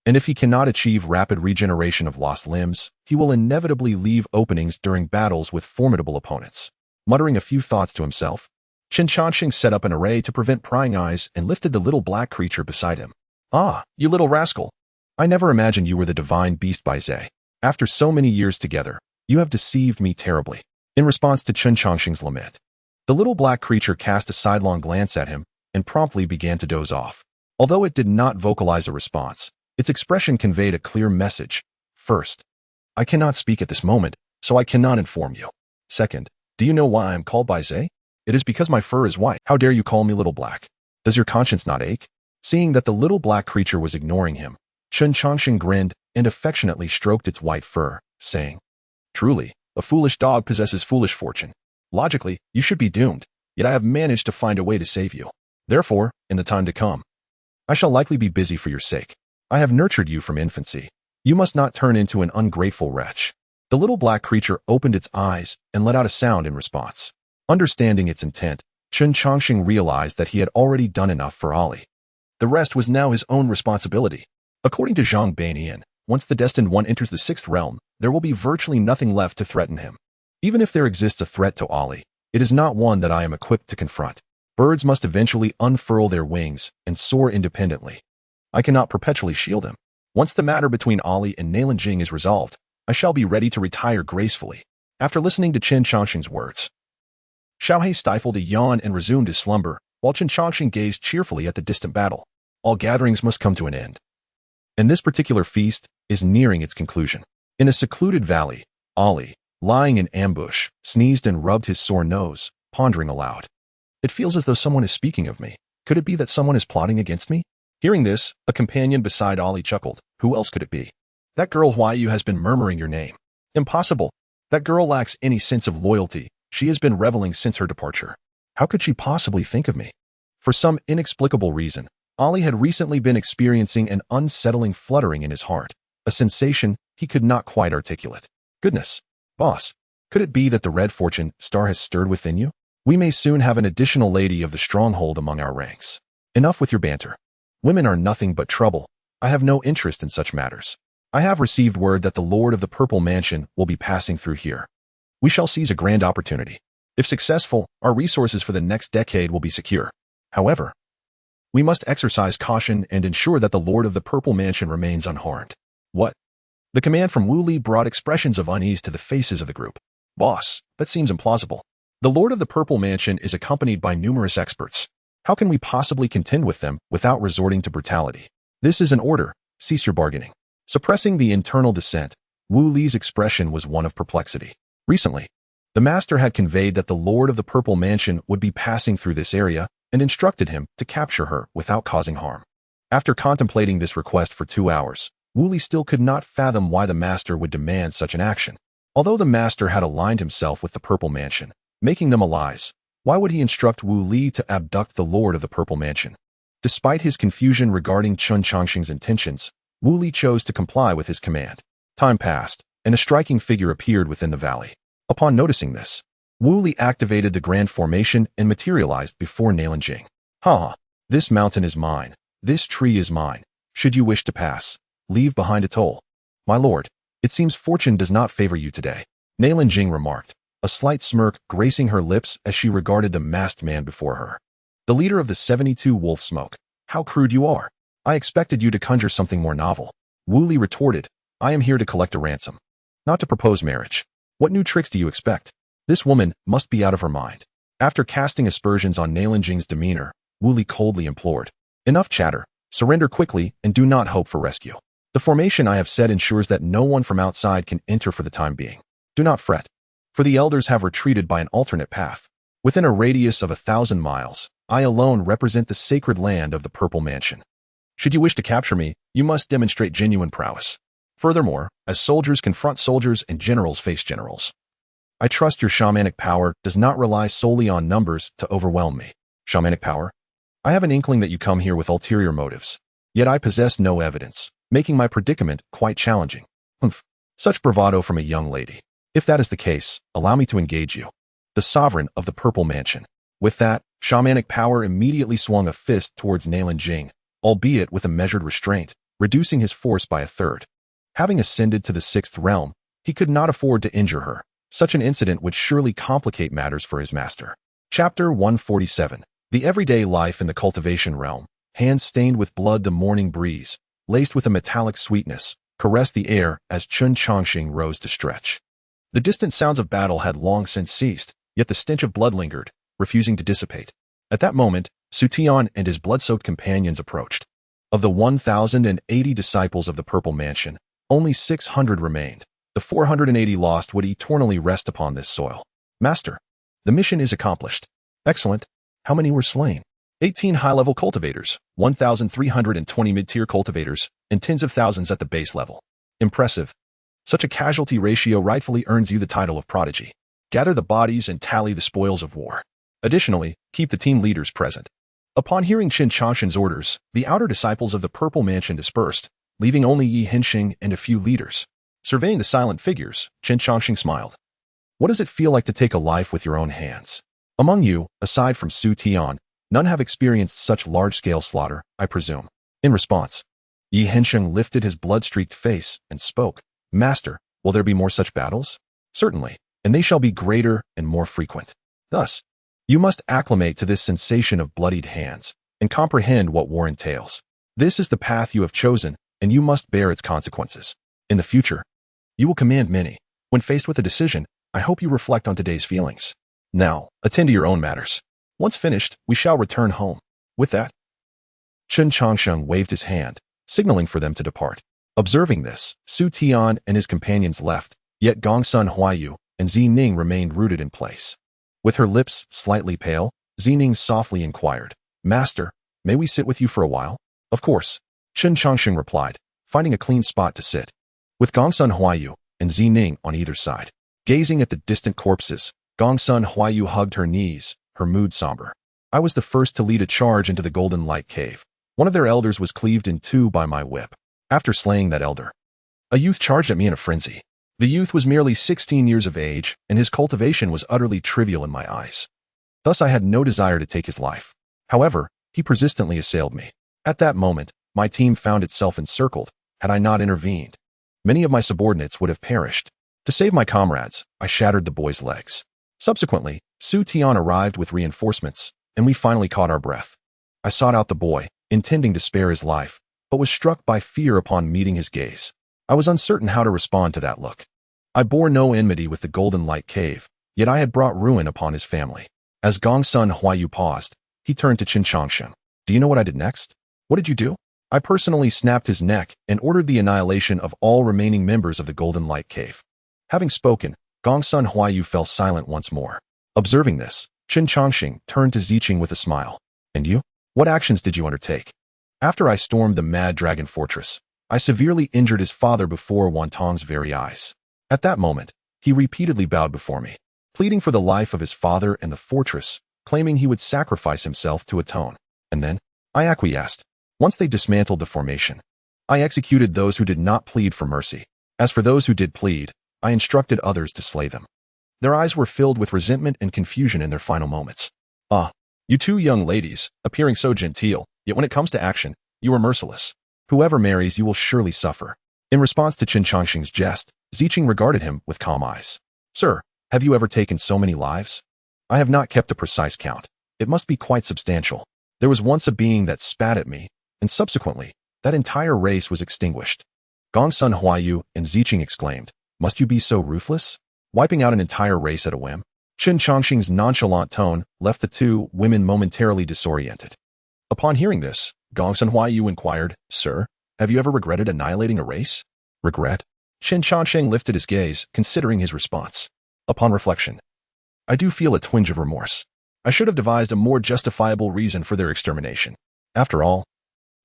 and if he cannot achieve rapid regeneration of lost limbs, he will inevitably leave openings during battles with formidable opponents." Muttering a few thoughts to himself, Chen Changsheng set up an array to prevent prying eyes and lifted the little black creature beside him. "Ah, you little rascal! I never imagined you were the divine beast by Zhe. After so many years together, you have deceived me terribly." In response to Chen Changsheng's lament, the little black creature cast a sidelong glance at him and promptly began to doze off. Although it did not vocalize a response, its expression conveyed a clear message. First, I cannot speak at this moment, so I cannot inform you. Second, do you know why I am called by Zhe? It is because my fur is white. How dare you call me little black? Does your conscience not ache? Seeing that the little black creature was ignoring him, Chen Changsheng grinned and affectionately stroked its white fur, saying, "Truly, a foolish dog possesses foolish fortune. Logically, you should be doomed, yet I have managed to find a way to save you. Therefore, in the time to come, I shall likely be busy for your sake. I have nurtured you from infancy. You must not turn into an ungrateful wretch." The little black creature opened its eyes and let out a sound in response. Understanding its intent, Chen Changsheng realized that he had already done enough for Ali. The rest was now his own responsibility. According to Zhang Banian, once the Destined One enters the 6th realm, there will be virtually nothing left to threaten him. Even if there exists a threat to Ali, it is not one that I am equipped to confront. Birds must eventually unfurl their wings and soar independently. I cannot perpetually shield him. Once the matter between Ali and Nailan Jing is resolved, I shall be ready to retire gracefully. After listening to Chen Changsheng's words, Xiaohe stifled a yawn and resumed his slumber, while Chen Changsheng gazed cheerfully at the distant battle. All gatherings must come to an end, and this particular feast is nearing its conclusion. In a secluded valley, Ali, lying in ambush, sneezed and rubbed his sore nose, pondering aloud. "It feels as though someone is speaking of me. Could it be that someone is plotting against me?" Hearing this, a companion beside Ali chuckled. "Who else could it be? That girl Huayu has been murmuring your name." "Impossible. That girl lacks any sense of loyalty. She has been reveling since her departure. How could she possibly think of me?" For some inexplicable reason, Ali had recently been experiencing an unsettling fluttering in his heart, a sensation he could not quite articulate. "Goodness, boss, could it be that the red fortune star has stirred within you? We may soon have an additional lady of the stronghold among our ranks. Enough with your banter. Women are nothing but trouble. I have no interest in such matters. I have received word that the Lord of the Purple Mansion will be passing through here. We shall seize a grand opportunity. If successful, our resources for the next decade will be secure. However, we must exercise caution and ensure that the Lord of the Purple Mansion remains unharmed." "What?" The command from Wu Li brought expressions of unease to the faces of the group. "Boss, that seems implausible. The Lord of the Purple Mansion is accompanied by numerous experts. How can we possibly contend with them without resorting to brutality? This is an order. Cease your bargaining." Suppressing the internal dissent, Wu Li's expression was one of perplexity. Recently, The master had conveyed that the Lord of the Purple Mansion would be passing through this area and instructed him to capture her without causing harm. After contemplating this request for 2 hours, Wu Li still could not fathom why the master would demand such an action. Although the master had aligned himself with the Purple Mansion, making them allies, why would he instruct Wu Li to abduct the Lord of the Purple Mansion? Despite his confusion regarding Chen Changsheng's intentions, Wu Li chose to comply with his command. Time passed, and a striking figure appeared within the valley. Upon noticing this, Wu Li activated the Grand Formation and materialized before Xianxia. Ha! This mountain is mine. This tree is mine. Should you wish to pass, leave behind a toll. My lord, it seems fortune does not favor you today, Xianxia remarked, a slight smirk gracing her lips as she regarded the masked man before her. The leader of the 72 Wolf Smoke. How crude you are. I expected you to conjure something more novel. Wu Li retorted, I am here to collect a ransom, not to propose marriage. What new tricks do you expect? This woman must be out of her mind. After casting aspersions on Xianxia's demeanor, Wu Li coldly implored, enough chatter, surrender quickly and do not hope for rescue. The formation I have set ensures that no one from outside can enter for the time being. Do not fret, for the elders have retreated by an alternate path. Within a radius of 1,000 miles, I alone represent the sacred land of the Purple Mansion. Should you wish to capture me, you must demonstrate genuine prowess. Furthermore, as soldiers confront soldiers and generals face generals, I trust your shamanic power does not rely solely on numbers to overwhelm me. Shamanic power? I have an inkling that you come here with ulterior motives, yet I possess no evidence, making my predicament quite challenging. Humph. Such bravado from a young lady. If that is the case, allow me to engage you. The sovereign of the Purple Mansion. With that, shamanic power immediately swung a fist towards Xianxia, albeit with a measured restraint, reducing his force by 1/3. Having ascended to the 6th realm, he could not afford to injure her. Such an incident would surely complicate matters for his master. Chapter 147. The everyday life in the cultivation realm. Hands stained with blood, the morning breeze, laced with a metallic sweetness, caressed the air as Chen Changsheng rose to stretch. The distant sounds of battle had long since ceased, yet the stench of blood lingered, refusing to dissipate. At that moment, Su Tian and his blood-soaked companions approached. Of the 1,080 disciples of the Purple Mansion, only 600 remained. The 480 lost would eternally rest upon this soil. Master, the mission is accomplished. Excellent. How many were slain? 18 high-level cultivators, 1,320 mid-tier cultivators, and tens of thousands at the base level. Impressive. Such a casualty ratio rightfully earns you the title of prodigy. Gather the bodies and tally the spoils of war. Additionally, keep the team leaders present. Upon hearing Chen Changsheng's orders, the outer disciples of the Purple Mansion dispersed, leaving only Xianxia and a few leaders. Surveying the silent figures, Chen Changsheng smiled. What does it feel like to take a life with your own hands? Among you, aside from Su Tian, none have experienced such large-scale slaughter, I presume. In response, Xianxia lifted his blood-streaked face and spoke, Master, will there be more such battles? Certainly, and they shall be greater and more frequent. Thus, you must acclimate to this sensation of bloodied hands and comprehend what war entails. This is the path you have chosen, and you must bear its consequences. In the future, you will command many. When faced with a decision, I hope you reflect on today's feelings. Now, attend to your own matters. Once finished, we shall return home. With that, Chen Changsheng waved his hand, signaling for them to depart. Observing this, Su Tian and his companions left, yet Gongsun Huayu and Zining remained rooted in place. With her lips slightly pale, Zining softly inquired, Master, may we sit with you for a while? Of course, Chen Changsheng replied, finding a clean spot to sit. With Gongsun Huayu and Zining on either side. Gazing at the distant corpses, Gongsun Huayu hugged her knees, her mood somber. I was the first to lead a charge into the Golden Light Cave. One of their elders was cleaved in two by my whip. After slaying that elder, a youth charged at me in a frenzy. The youth was merely 16 years of age, and his cultivation was utterly trivial in my eyes. Thus I had no desire to take his life. However, he persistently assailed me. At that moment, my team found itself encircled. Had I not intervened, many of my subordinates would have perished. To save my comrades, I shattered the boy's legs. Subsequently, Su Tian arrived with reinforcements, and we finally caught our breath. I sought out the boy, intending to spare his life, but was struck by fear upon meeting his gaze. I was uncertain how to respond to that look. I bore no enmity with the Golden Light Cave, yet I had brought ruin upon his family. As Gongsun Huayu paused, he turned to Chen Changsheng. Do you know what I did next? What did you do? I personally snapped his neck and ordered the annihilation of all remaining members of the Golden Light Cave. Having spoken, Gongsun Huayu fell silent once more. Observing this, Chen Changsheng turned to Ziqing with a smile. And you? What actions did you undertake? After I stormed the Mad Dragon Fortress, I severely injured his father before Wantong's very eyes. At that moment, he repeatedly bowed before me, pleading for the life of his father and the fortress, claiming he would sacrifice himself to atone. And then, I acquiesced. Once they dismantled the formation, I executed those who did not plead for mercy. As for those who did plead, I instructed others to slay them. Their eyes were filled with resentment and confusion in their final moments. Ah, you two young ladies, appearing so genteel, yet when it comes to action, you are merciless. Whoever marries you will surely suffer. In response to Chen Changsheng's jest, Ziqing regarded him with calm eyes. Sir, have you ever taken so many lives? I have not kept a precise count. It must be quite substantial. There was once a being that spat at me, and subsequently, that entire race was extinguished. Gongsun Huayu and Ziqing exclaimed, must you be so ruthless? Wiping out an entire race at a whim? Chen Changsheng's nonchalant tone left the two women momentarily disoriented. Upon hearing this, Gongsun Huayu inquired, Sir, have you ever regretted annihilating a race? Regret? Chen Changsheng lifted his gaze, considering his response. Upon reflection, I do feel a twinge of remorse. I should have devised a more justifiable reason for their extermination. After all,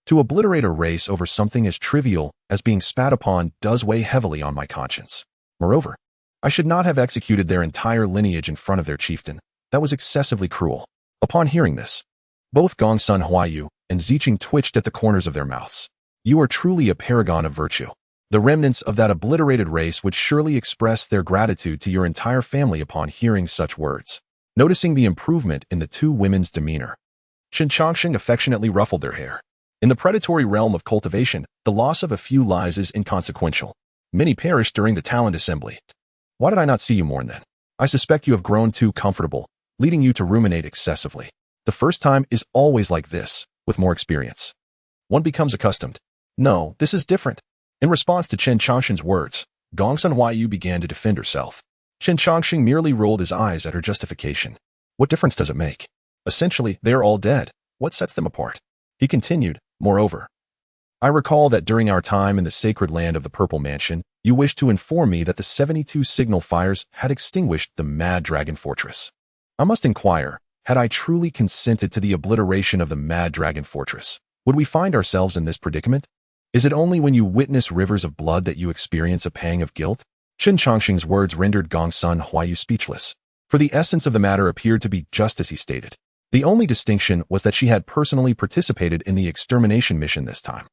to obliterate a race over something as trivial as being spat upon does weigh heavily on my conscience. Moreover, I should not have executed their entire lineage in front of their chieftain. That was excessively cruel. Upon hearing this, both Gongsun Huayu and Ziqing twitched at the corners of their mouths. You are truly a paragon of virtue. The remnants of that obliterated race would surely express their gratitude to your entire family upon hearing such words. Noticing the improvement in the two women's demeanor, Chen Changsheng affectionately ruffled their hair. In the predatory realm of cultivation, the loss of a few lives is inconsequential. Many perished during the talent assembly. Why did I not see you mourn then? I suspect you have grown too comfortable, leading you to ruminate excessively. The first time is always like this, with more experience. One becomes accustomed. No, this is different. In response to Chen Changsheng's words, Gongsun Huayu began to defend herself. Chen Changsheng merely rolled his eyes at her justification. What difference does it make? Essentially, they are all dead. What sets them apart? He continued, moreover, I recall that during our time in the sacred land of the Purple Mansion, you wished to inform me that the 72 signal fires had extinguished the Mad Dragon Fortress. I must inquire, had I truly consented to the obliteration of the Mad Dragon Fortress, would we find ourselves in this predicament? Is it only when you witness rivers of blood that you experience a pang of guilt? Chen Changsheng's words rendered Gongsun Huayu speechless, for the essence of the matter appeared to be just as he stated. The only distinction was that she had personally participated in the extermination mission this time.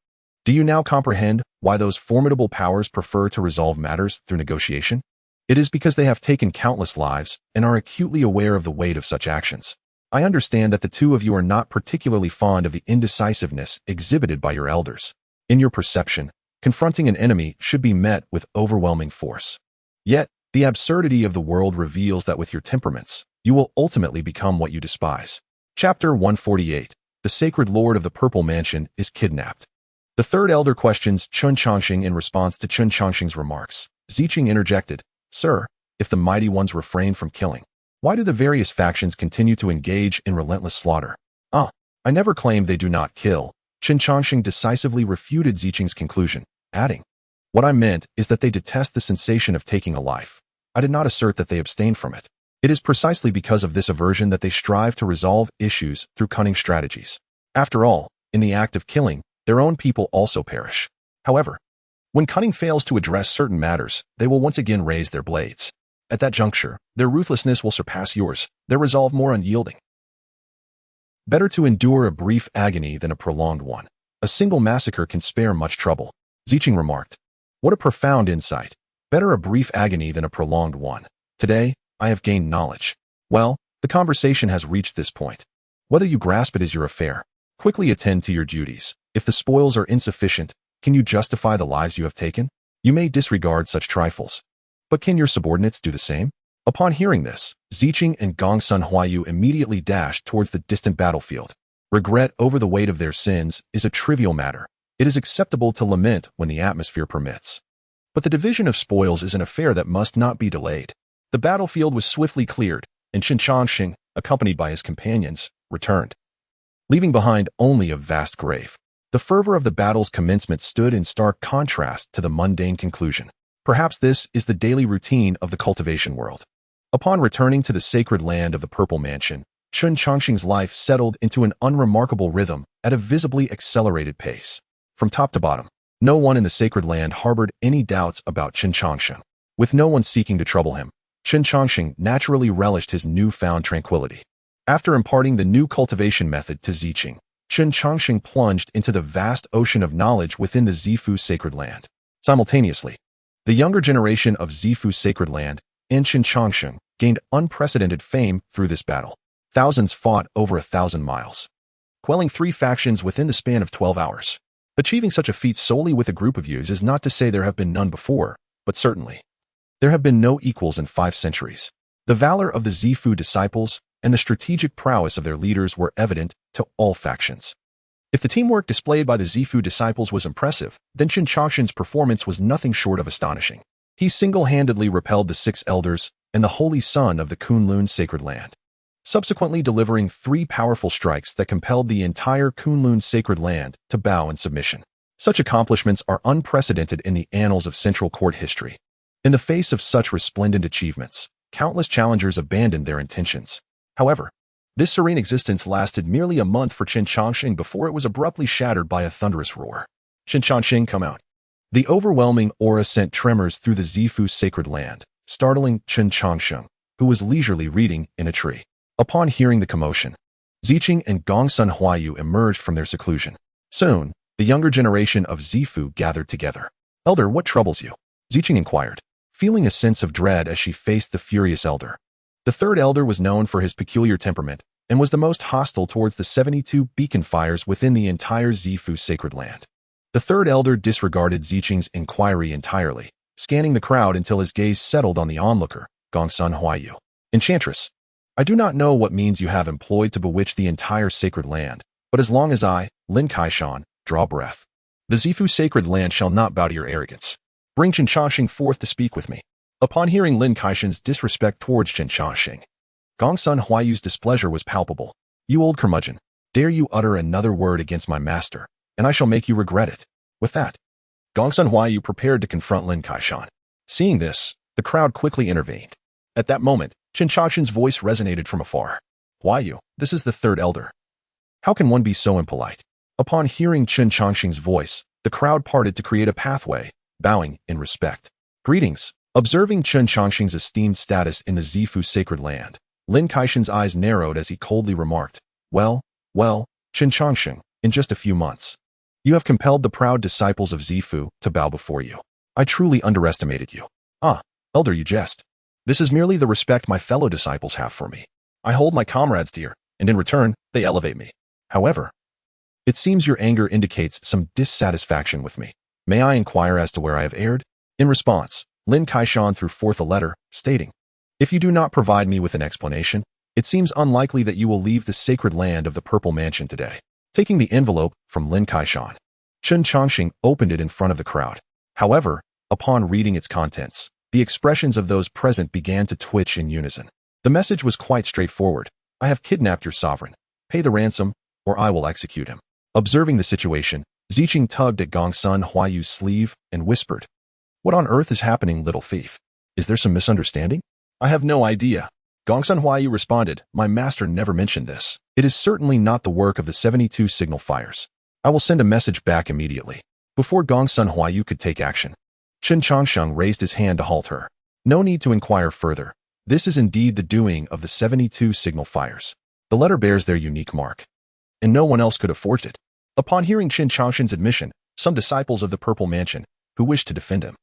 Do you now comprehend why those formidable powers prefer to resolve matters through negotiation? It is because they have taken countless lives and are acutely aware of the weight of such actions. I understand that the two of you are not particularly fond of the indecisiveness exhibited by your elders. In your perception, confronting an enemy should be met with overwhelming force. Yet, the absurdity of the world reveals that with your temperaments, you will ultimately become what you despise. Chapter 148. The Sacred Lord of the Purple Mansion is kidnapped. The third elder questions Chen Changsheng in response to Chen Changsheng's remarks. Ziqing interjected, Sir, if the mighty ones refrain from killing, why do the various factions continue to engage in relentless slaughter? I never claimed they do not kill. Chen Changsheng decisively refuted Ziqing's conclusion, adding, what I meant is that they detest the sensation of taking a life. I did not assert that they abstain from it. It is precisely because of this aversion that they strive to resolve issues through cunning strategies. After all, in the act of killing, their own people also perish. However, when cunning fails to address certain matters, they will once again raise their blades. At that juncture, their ruthlessness will surpass yours, their resolve more unyielding. Better to endure a brief agony than a prolonged one. A single massacre can spare much trouble. Ziqing remarked, what a profound insight. Better a brief agony than a prolonged one. Today, I have gained knowledge. Well, the conversation has reached this point. Whether you grasp it is your affair. Quickly attend to your duties. If the spoils are insufficient, can you justify the lives you have taken? You may disregard such trifles. But can your subordinates do the same? Upon hearing this, Ziqing and Gongsun Huayu immediately dashed towards the distant battlefield. Regret over the weight of their sins is a trivial matter. It is acceptable to lament when the atmosphere permits. But the division of spoils is an affair that must not be delayed. The battlefield was swiftly cleared, and Chen Changsheng, accompanied by his companions, returned, leaving behind only a vast grave. The fervor of the battle's commencement stood in stark contrast to the mundane conclusion. Perhaps this is the daily routine of the cultivation world. Upon returning to the sacred land of the Purple Mansion, Chen Changsheng's life settled into an unremarkable rhythm at a visibly accelerated pace. From top to bottom, no one in the sacred land harbored any doubts about Chen Changsheng. With no one seeking to trouble him, Chen Changsheng naturally relished his newfound tranquility. After imparting the new cultivation method to Xiqing, Chen Changsheng plunged into the vast ocean of knowledge within the Zifu sacred land. Simultaneously, the younger generation of Zifu sacred land and Chen Changsheng gained unprecedented fame through this battle. Thousands fought over 1,000 miles, quelling 3 factions within the span of 12 hours. Achieving such a feat solely with a group of youths is not to say there have been none before, but certainly there have been no equals in 5 centuries. The valor of the Zifu disciples and the strategic prowess of their leaders were evident to all factions. If the teamwork displayed by the Zifu disciples was impressive, then Chen Changsheng's performance was nothing short of astonishing. He single-handedly repelled the 6 elders and the holy son of the Kunlun sacred land, subsequently delivering 3 powerful strikes that compelled the entire Kunlun sacred land to bow in submission. Such accomplishments are unprecedented in the annals of Central Court history. In the face of such resplendent achievements, countless challengers abandoned their intentions. However, this serene existence lasted merely a month for Chen Changsheng before it was abruptly shattered by a thunderous roar. Chen Changsheng, come out. The overwhelming aura sent tremors through the Zifu sacred land, startling Chen Changsheng, who was leisurely reading in a tree. Upon hearing the commotion, Xiqing and Gongsun Huayu emerged from their seclusion. Soon, the younger generation of Zifu gathered together. Elder, what troubles you? Xiqing inquired, feeling a sense of dread as she faced the furious elder. The third elder was known for his peculiar temperament and was the most hostile towards the 72 beacon fires within the entire Zifu sacred land. The third elder disregarded Xiqing's inquiry entirely, scanning the crowd until his gaze settled on the onlooker, Gongsun Huayu. Enchantress, I do not know what means you have employed to bewitch the entire sacred land, but as long as I, Lin Kaishan, draw breath, the Zifu sacred land shall not bow to your arrogance. Bring Chen Changsheng forth to speak with me. Upon hearing Lin Kaishan's disrespect towards Chen Changsheng, Gongsun Huayu's displeasure was palpable. You old curmudgeon, dare you utter another word against my master, and I shall make you regret it. With that, Gongsun Huayu prepared to confront Lin Kaishan. Seeing this, the crowd quickly intervened. At that moment, Chen Changsheng's voice resonated from afar. Huayu, this is the third elder. How can one be so impolite? Upon hearing Chen Changsheng's voice, the crowd parted to create a pathway, bowing in respect. Greetings. Observing Chen Changsheng's esteemed status in the Zifu sacred land, Lin Kaishan's eyes narrowed as he coldly remarked, Well, Chen Changsheng, in just a few months, you have compelled the proud disciples of Zifu to bow before you. I truly underestimated you. Ah, elder, you jest. This is merely the respect my fellow disciples have for me. I hold my comrades dear, and in return, they elevate me. However, it seems your anger indicates some dissatisfaction with me. May I inquire as to where I have erred? In response, Lin Kaishan threw forth a letter, stating, If you do not provide me with an explanation, it seems unlikely that you will leave the sacred land of the Purple Mansion today. Taking the envelope from Lin Kaishan, Chen Changsheng opened it in front of the crowd. However, upon reading its contents, the expressions of those present began to twitch in unison. The message was quite straightforward. I have kidnapped your sovereign. Pay the ransom, or I will execute him. Observing the situation, Xiqing tugged at Gongsun Huayu's sleeve and whispered, What on earth is happening, little thief? Is there some misunderstanding? I have no idea. Gongsun Huayu responded, My master never mentioned this. It is certainly not the work of the 72 signal fires. I will send a message back immediately. Before Gongsun Huayu could take action, Chen Changsheng raised his hand to halt her. No need to inquire further. This is indeed the doing of the 72 signal fires. The letter bears their unique mark, and no one else could have forged it. Upon hearing Chen Changsheng's admission, some disciples of the Purple Mansion, who wished to defend him,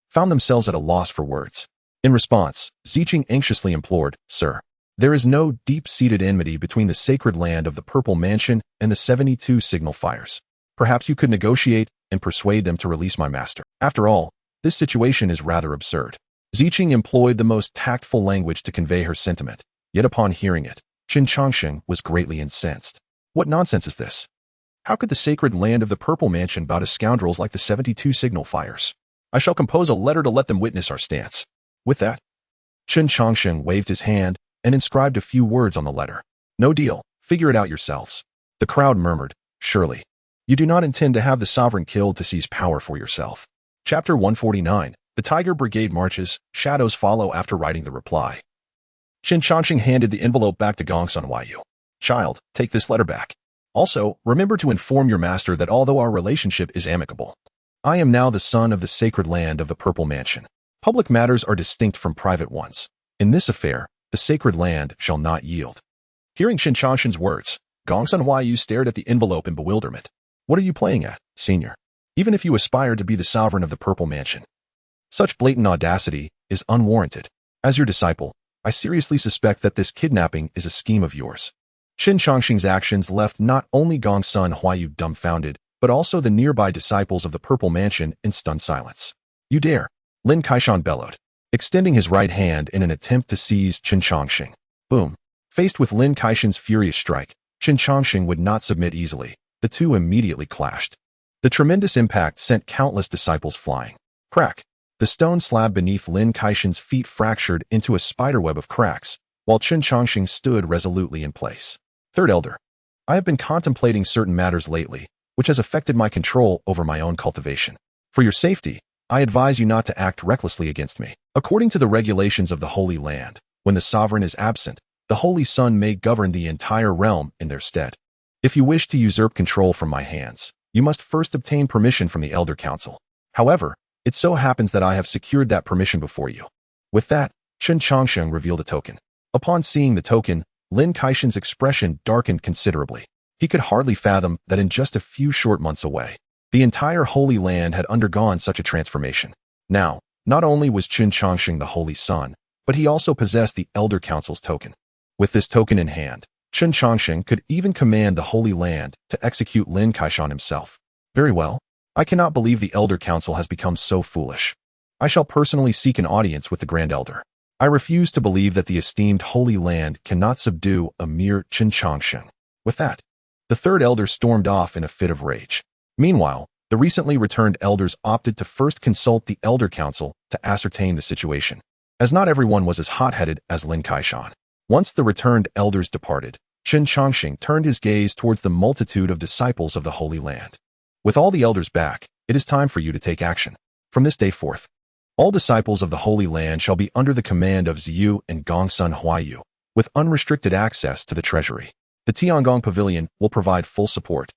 found themselves at a loss for words. In response, Xiqing anxiously implored, Sir, there is no deep-seated enmity between the sacred land of the Purple Mansion and the 72 signal fires. Perhaps you could negotiate and persuade them to release my master. After all, this situation is rather absurd. Xiqing employed the most tactful language to convey her sentiment, yet upon hearing it, Chen Changsheng was greatly incensed. What nonsense is this? How could the sacred land of the Purple Mansion bow to scoundrels like the 72 signal fires? I shall compose a letter to let them witness our stance. With that, Chen Changsheng waved his hand and inscribed a few words on the letter. No deal. Figure it out yourselves. The crowd murmured, Surely, you do not intend to have the sovereign killed to seize power for yourself. Chapter 149, The Tiger Brigade marches, shadows follow after writing the reply. Chen Changsheng handed the envelope back to Gongsun Huayu. Child, take this letter back. Also, remember to inform your master that although our relationship is amicable, I am now the son of the sacred land of the Purple Mansion. Public matters are distinct from private ones. In this affair, the sacred land shall not yield. Hearing Chen Changsheng's words, Gongsun Huayu stared at the envelope in bewilderment. What are you playing at, senior? Even if you aspire to be the sovereign of the Purple Mansion, such blatant audacity is unwarranted. As your disciple, I seriously suspect that this kidnapping is a scheme of yours. Chen Changsheng's actions left not only Gongsun Huayu dumbfounded, but also the nearby disciples of the Purple Mansion in stunned silence. You dare! Lin Kaishan bellowed, extending his right hand in an attempt to seize Chen Changsheng. Boom! Faced with Lin Kaishan's furious strike, Chen Changsheng would not submit easily. The two immediately clashed. The tremendous impact sent countless disciples flying. Crack! The stone slab beneath Lin Kaishan's feet fractured into a spiderweb of cracks, while Chen Changsheng stood resolutely in place. Third Elder, I have been contemplating certain matters lately, which has affected my control over my own cultivation. For your safety, I advise you not to act recklessly against me. According to the regulations of the Holy Land, when the sovereign is absent, the Holy Sun may govern the entire realm in their stead. If you wish to usurp control from my hands, you must first obtain permission from the Elder Council. However, it so happens that I have secured that permission before you. With that, Chen Changsheng revealed a token. Upon seeing the token, Lin Kaishan's expression darkened considerably. He could hardly fathom that in just a few short months away, the entire Holy Land had undergone such a transformation. Now, not only was Chen Changsheng the Holy Sun, but he also possessed the Elder Council's token. With this token in hand, Chen Changsheng could even command the Holy Land to execute Lin Kaishan himself. Very well. I cannot believe the Elder Council has become so foolish. I shall personally seek an audience with the Grand Elder. I refuse to believe that the esteemed Holy Land cannot subdue a mere Chen Changsheng. With that, the third elder stormed off in a fit of rage. Meanwhile, the recently returned elders opted to first consult the Elder Council to ascertain the situation, as not everyone was as hot-headed as Lin Kaishan. Once the returned elders departed, Chen Changsheng turned his gaze towards the multitude of disciples of the Holy Land. With all the elders back, it is time for you to take action. From this day forth, all disciples of the Holy Land shall be under the command of Ziyu and Gongsun Huayu, with unrestricted access to the treasury. The Tiangong Pavilion will provide full support.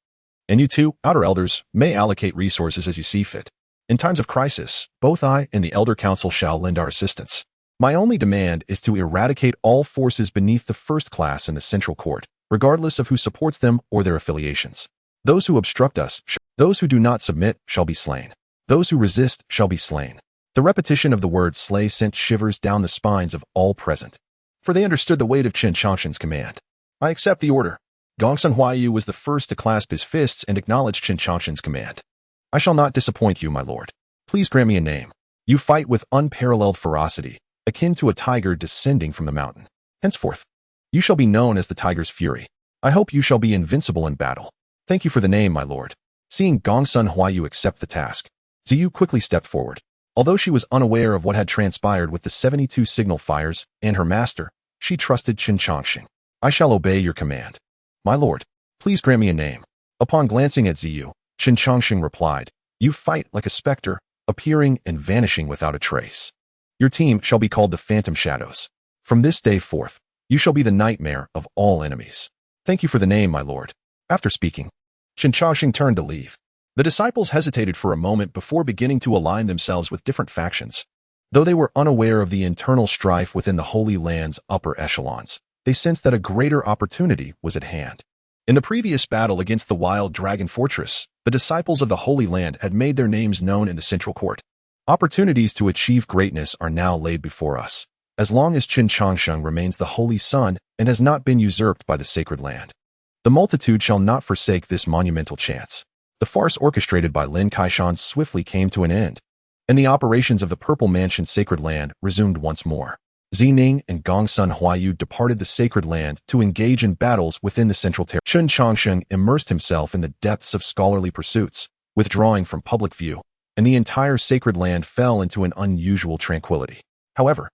And you two, outer elders, may allocate resources as you see fit. In times of crisis, both I and the Elder Council shall lend our assistance. My only demand is to eradicate all forces beneath the first class in the Central Court, regardless of who supports them or their affiliations. Those who obstruct us, those who do not submit, shall be slain. Those who resist shall be slain. The repetition of the word slay sent shivers down the spines of all present, for they understood the weight of Chen Changsheng's command. I accept the order. Gongsun Huayu was the first to clasp his fists and acknowledge Chen Changsheng's command. I shall not disappoint you, my lord. Please grant me a name. You fight with unparalleled ferocity, akin to a tiger descending from the mountain. Henceforth, you shall be known as the Tiger's Fury. I hope you shall be invincible in battle. Thank you for the name, my lord. Seeing Gongsun Huayu accept the task, Ziyu quickly stepped forward. Although she was unaware of what had transpired with the 72 signal fires and her master, she trusted Chen Changsheng. I shall obey your command. My lord, please grant me a name. Upon glancing at Ziyu, Chen Changsheng replied, You fight like a specter, appearing and vanishing without a trace. Your team shall be called the Phantom Shadows. From this day forth, you shall be the nightmare of all enemies. Thank you for the name, my lord. After speaking, Chen Changsheng turned to leave. The disciples hesitated for a moment before beginning to align themselves with different factions. Though they were unaware of the internal strife within the Holy Land's upper echelons, they sensed that a greater opportunity was at hand. In the previous battle against the Wild Dragon Fortress, the disciples of the Holy Land had made their names known in the Central Court. Opportunities to achieve greatness are now laid before us, as long as Chen Changsheng remains the Holy Sun and has not been usurped by the Sacred Land. The multitude shall not forsake this monumental chance. The farce orchestrated by Lin Kaishan swiftly came to an end, and the operations of the Purple Mansion's Sacred Land resumed once more. Zining and Gongsun Huayu departed the Sacred Land to engage in battles within the Central Territory. Chen Changsheng immersed himself in the depths of scholarly pursuits, withdrawing from public view, and the entire Sacred Land fell into an unusual tranquility. However,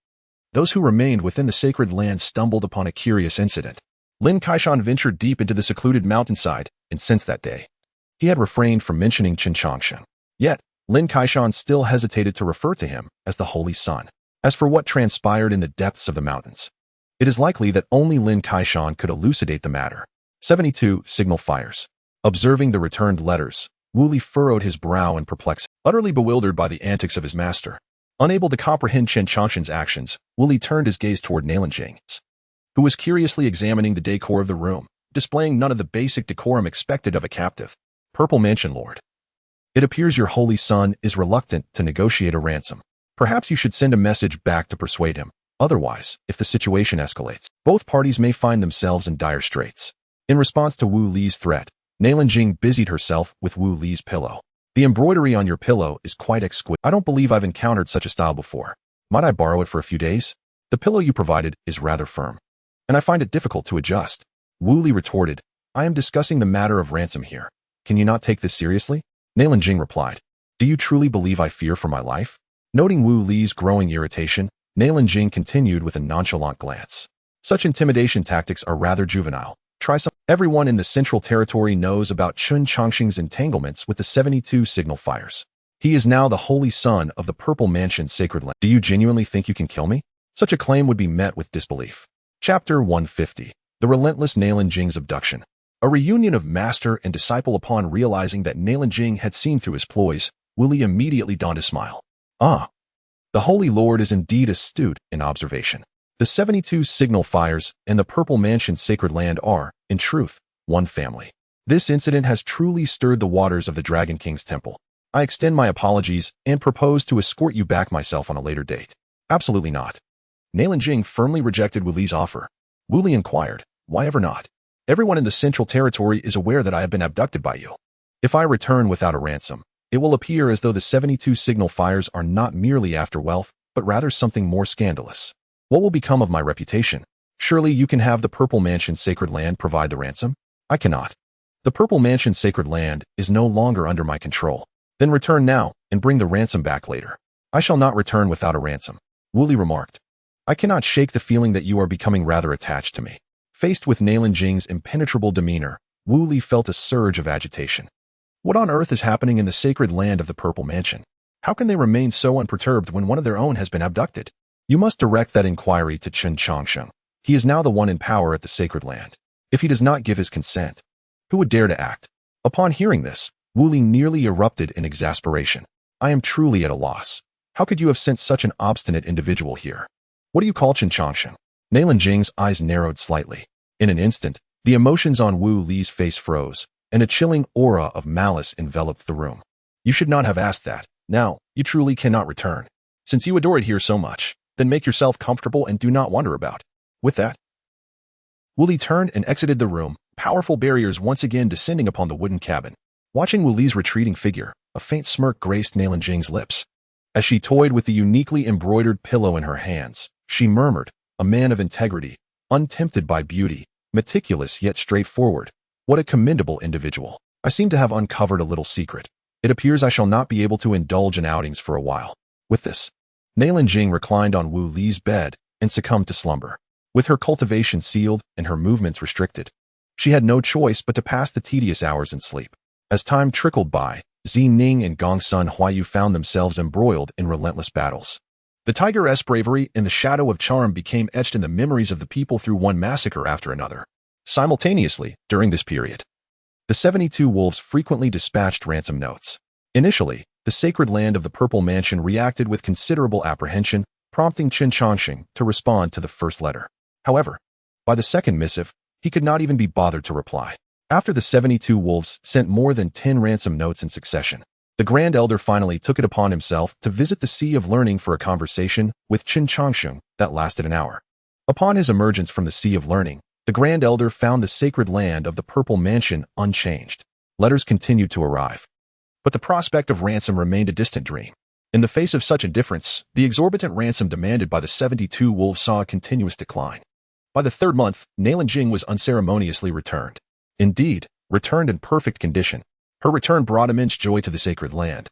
those who remained within the Sacred Land stumbled upon a curious incident. Lin Kaishan ventured deep into the secluded mountainside, and since that day, he had refrained from mentioning Chen Changsheng. Yet, Lin Kaishan still hesitated to refer to him as the Holy Sun. As for what transpired in the depths of the mountains, it is likely that only Lin Kaishan could elucidate the matter. 72 Signal Fires. Observing the returned letters, Wu Li furrowed his brow in perplexity. Utterly bewildered by the antics of his master, unable to comprehend Chen Changsheng's actions, Wu Li turned his gaze toward Nilanjing, who was curiously examining the decor of the room, displaying none of the basic decorum expected of a captive. Purple Mansion Lord. It appears your holy son is reluctant to negotiate a ransom. Perhaps you should send a message back to persuade him. Otherwise, if the situation escalates, both parties may find themselves in dire straits. In response to Wu Li's threat, Nilanjing busied herself with Wu Li's pillow. The embroidery on your pillow is quite exquisite. I don't believe I've encountered such a style before. Might I borrow it for a few days? The pillow you provided is rather firm, and I find it difficult to adjust. Wu Li retorted, I am discussing the matter of ransom here. Can you not take this seriously? Nilanjing replied, do you truly believe I fear for my life? Noting Wu Li's growing irritation, Nilanjing continued with a nonchalant glance. Such intimidation tactics are rather juvenile. Try some. Everyone in the Central Territory knows about Chen Changsheng's entanglements with the 72 Signal Fires. He is now the holy son of the Purple Mansion Sacred Land. Do you genuinely think you can kill me? Such a claim would be met with disbelief. Chapter 150. The Relentless Nilanjing's Abduction. A reunion of master and disciple. Upon realizing that Nilanjing had seen through his ploys, Wu Li immediately donned a smile. Ah, the Holy Lord is indeed astute in observation. The 72 Signal Fires and the Purple Mansion Sacred Land are, in truth, one family. This incident has truly stirred the waters of the Dragon King's temple. I extend my apologies and propose to escort you back myself on a later date. Absolutely not. Nilanjing firmly rejected Wu Li's offer. Wu Li inquired, why ever not? Everyone in the Central Territory is aware that I have been abducted by you. If I return without a ransom, it will appear as though the 72 Signal Fires are not merely after wealth, but rather something more scandalous. What will become of my reputation? Surely you can have the Purple Mansion Sacred Land provide the ransom? I cannot. The Purple Mansion Sacred Land is no longer under my control. Then return now and bring the ransom back later. I shall not return without a ransom, Wu Li remarked. I cannot shake the feeling that you are becoming rather attached to me. Faced with Nilanjing's impenetrable demeanor, Wu Li felt a surge of agitation. What on earth is happening in the sacred land of the Purple Mansion? How can they remain so unperturbed when one of their own has been abducted? You must direct that inquiry to Chen Changsheng. He is now the one in power at the sacred land. If he does not give his consent, who would dare to act? Upon hearing this, Wu Li nearly erupted in exasperation. I am truly at a loss. How could you have sent such an obstinate individual here? What do you call Chen Changsheng? Nilanjing's eyes narrowed slightly. In an instant, the emotions on Wu Li's face froze, and a chilling aura of malice enveloped the room. You should not have asked that. Now, you truly cannot return. Since you adore it here so much, then make yourself comfortable and do not wander about. With that, Wu Li turned and exited the room, powerful barriers once again descending upon the wooden cabin. Watching Wu Li's retreating figure, a faint smirk graced Nilanjing's lips. As she toyed with the uniquely embroidered pillow in her hands, she murmured, a man of integrity, untempted by beauty, meticulous yet straightforward. What a commendable individual. I seem to have uncovered a little secret. It appears I shall not be able to indulge in outings for a while. With this, Nilanjing reclined on Wu Li's bed and succumbed to slumber. With her cultivation sealed and her movements restricted, she had no choice but to pass the tedious hours in sleep. As time trickled by, Zi Ning and Gongsun Huayu found themselves embroiled in relentless battles. The tigress' bravery and the shadow of charm became etched in the memories of the people through one massacre after another. Simultaneously, during this period, the 72 wolves frequently dispatched ransom notes. Initially, the sacred land of the Purple Mansion reacted with considerable apprehension, prompting Chen Changsheng to respond to the first letter. However, by the second missive, he could not even be bothered to reply. After the 72 wolves sent more than 10 ransom notes in succession, the Grand Elder finally took it upon himself to visit the Sea of Learning for a conversation with Chen Changsheng that lasted an hour. Upon his emergence from the Sea of Learning, the Grand Elder found the sacred land of the Purple Mansion unchanged. Letters continued to arrive, but the prospect of ransom remained a distant dream. In the face of such indifference, the exorbitant ransom demanded by the 72 wolves saw a continuous decline. By the third month, Nilanjing was unceremoniously returned. Indeed, returned in perfect condition. Her return brought immense joy to the sacred land,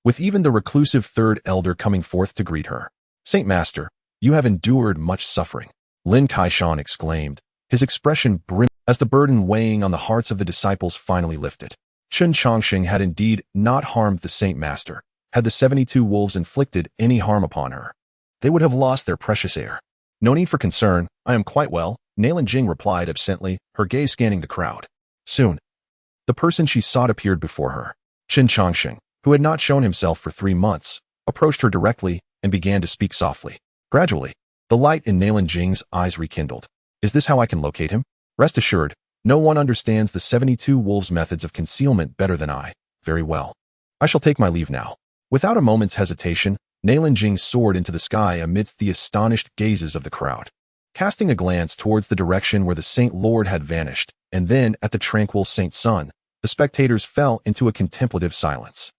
with even the reclusive third elder coming forth to greet her. Saint Master, you have endured much suffering, Lin Kaishan exclaimed, his expression brim as the burden weighing on the hearts of the disciples finally lifted. Chen Changsheng had indeed not harmed the Saint Master, Had the 72 wolves inflicted any harm upon her, they would have lost their precious heir. No need for concern, I am quite well, Jing replied absently, her gaze scanning the crowd. Soon, the person she sought appeared before her. Chen Changsheng, who had not shown himself for 3 months, approached her directly and began to speak softly. Gradually, the light in Jing's eyes rekindled. Is this how I can locate him? Rest assured, no one understands the 72 wolves' methods of concealment better than I. Very well. I shall take my leave now. Without a moment's hesitation, Jing soared into the sky amidst the astonished gazes of the crowd. Casting a glance towards the direction where the Saint Lord had vanished, and then at the tranquil Saint Sun, the spectators fell into a contemplative silence.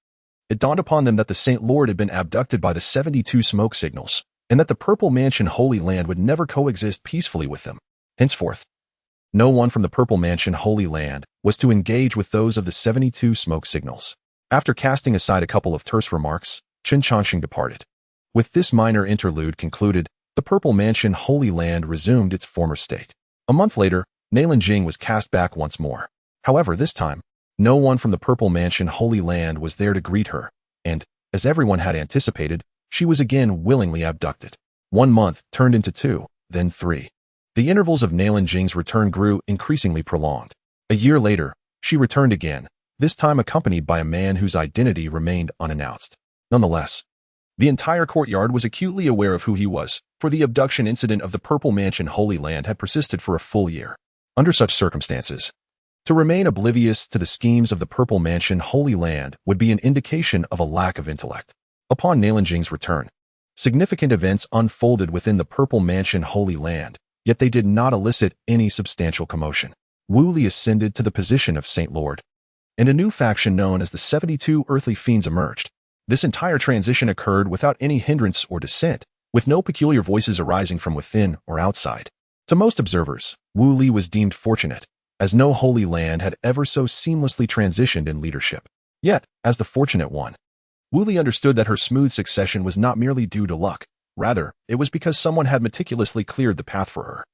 It dawned upon them that the Saint Lord had been abducted by the 72 smoke signals, and that the Purple Mansion Holy Land would never coexist peacefully with them. Henceforth, no one from the Purple Mansion Holy Land was to engage with those of the 72 smoke signals. After casting aside a couple of terse remarks, Chen Changsheng departed. With this minor interlude concluded, the Purple Mansion Holy Land resumed its former state. A month later, Jing was cast back once more. However, this time, no one from the Purple Mansion Holy Land was there to greet her, and, as everyone had anticipated, she was again willingly abducted. 1 month turned into 2, then 3. The intervals of Jing's return grew increasingly prolonged. A year later, she returned again, this time accompanied by a man whose identity remained unannounced. Nonetheless, the entire courtyard was acutely aware of who he was, for the abduction incident of the Purple Mansion Holy Land had persisted for a full year. Under such circumstances, to remain oblivious to the schemes of the Purple Mansion Holy Land would be an indication of a lack of intellect. Upon Jing's return, significant events unfolded within the Purple Mansion Holy Land, yet they did not elicit any substantial commotion. Wu Li ascended to the position of Saint Lord, and a new faction known as the 72 Earthly Fiends emerged. This entire transition occurred without any hindrance or dissent, with no peculiar voices arising from within or outside. To most observers, Wu Li was deemed fortunate, as no Holy Land had ever so seamlessly transitioned in leadership. Yet, as the fortunate one, Wu Li understood that her smooth succession was not merely due to luck, rather, it was because someone had meticulously cleared the path for her.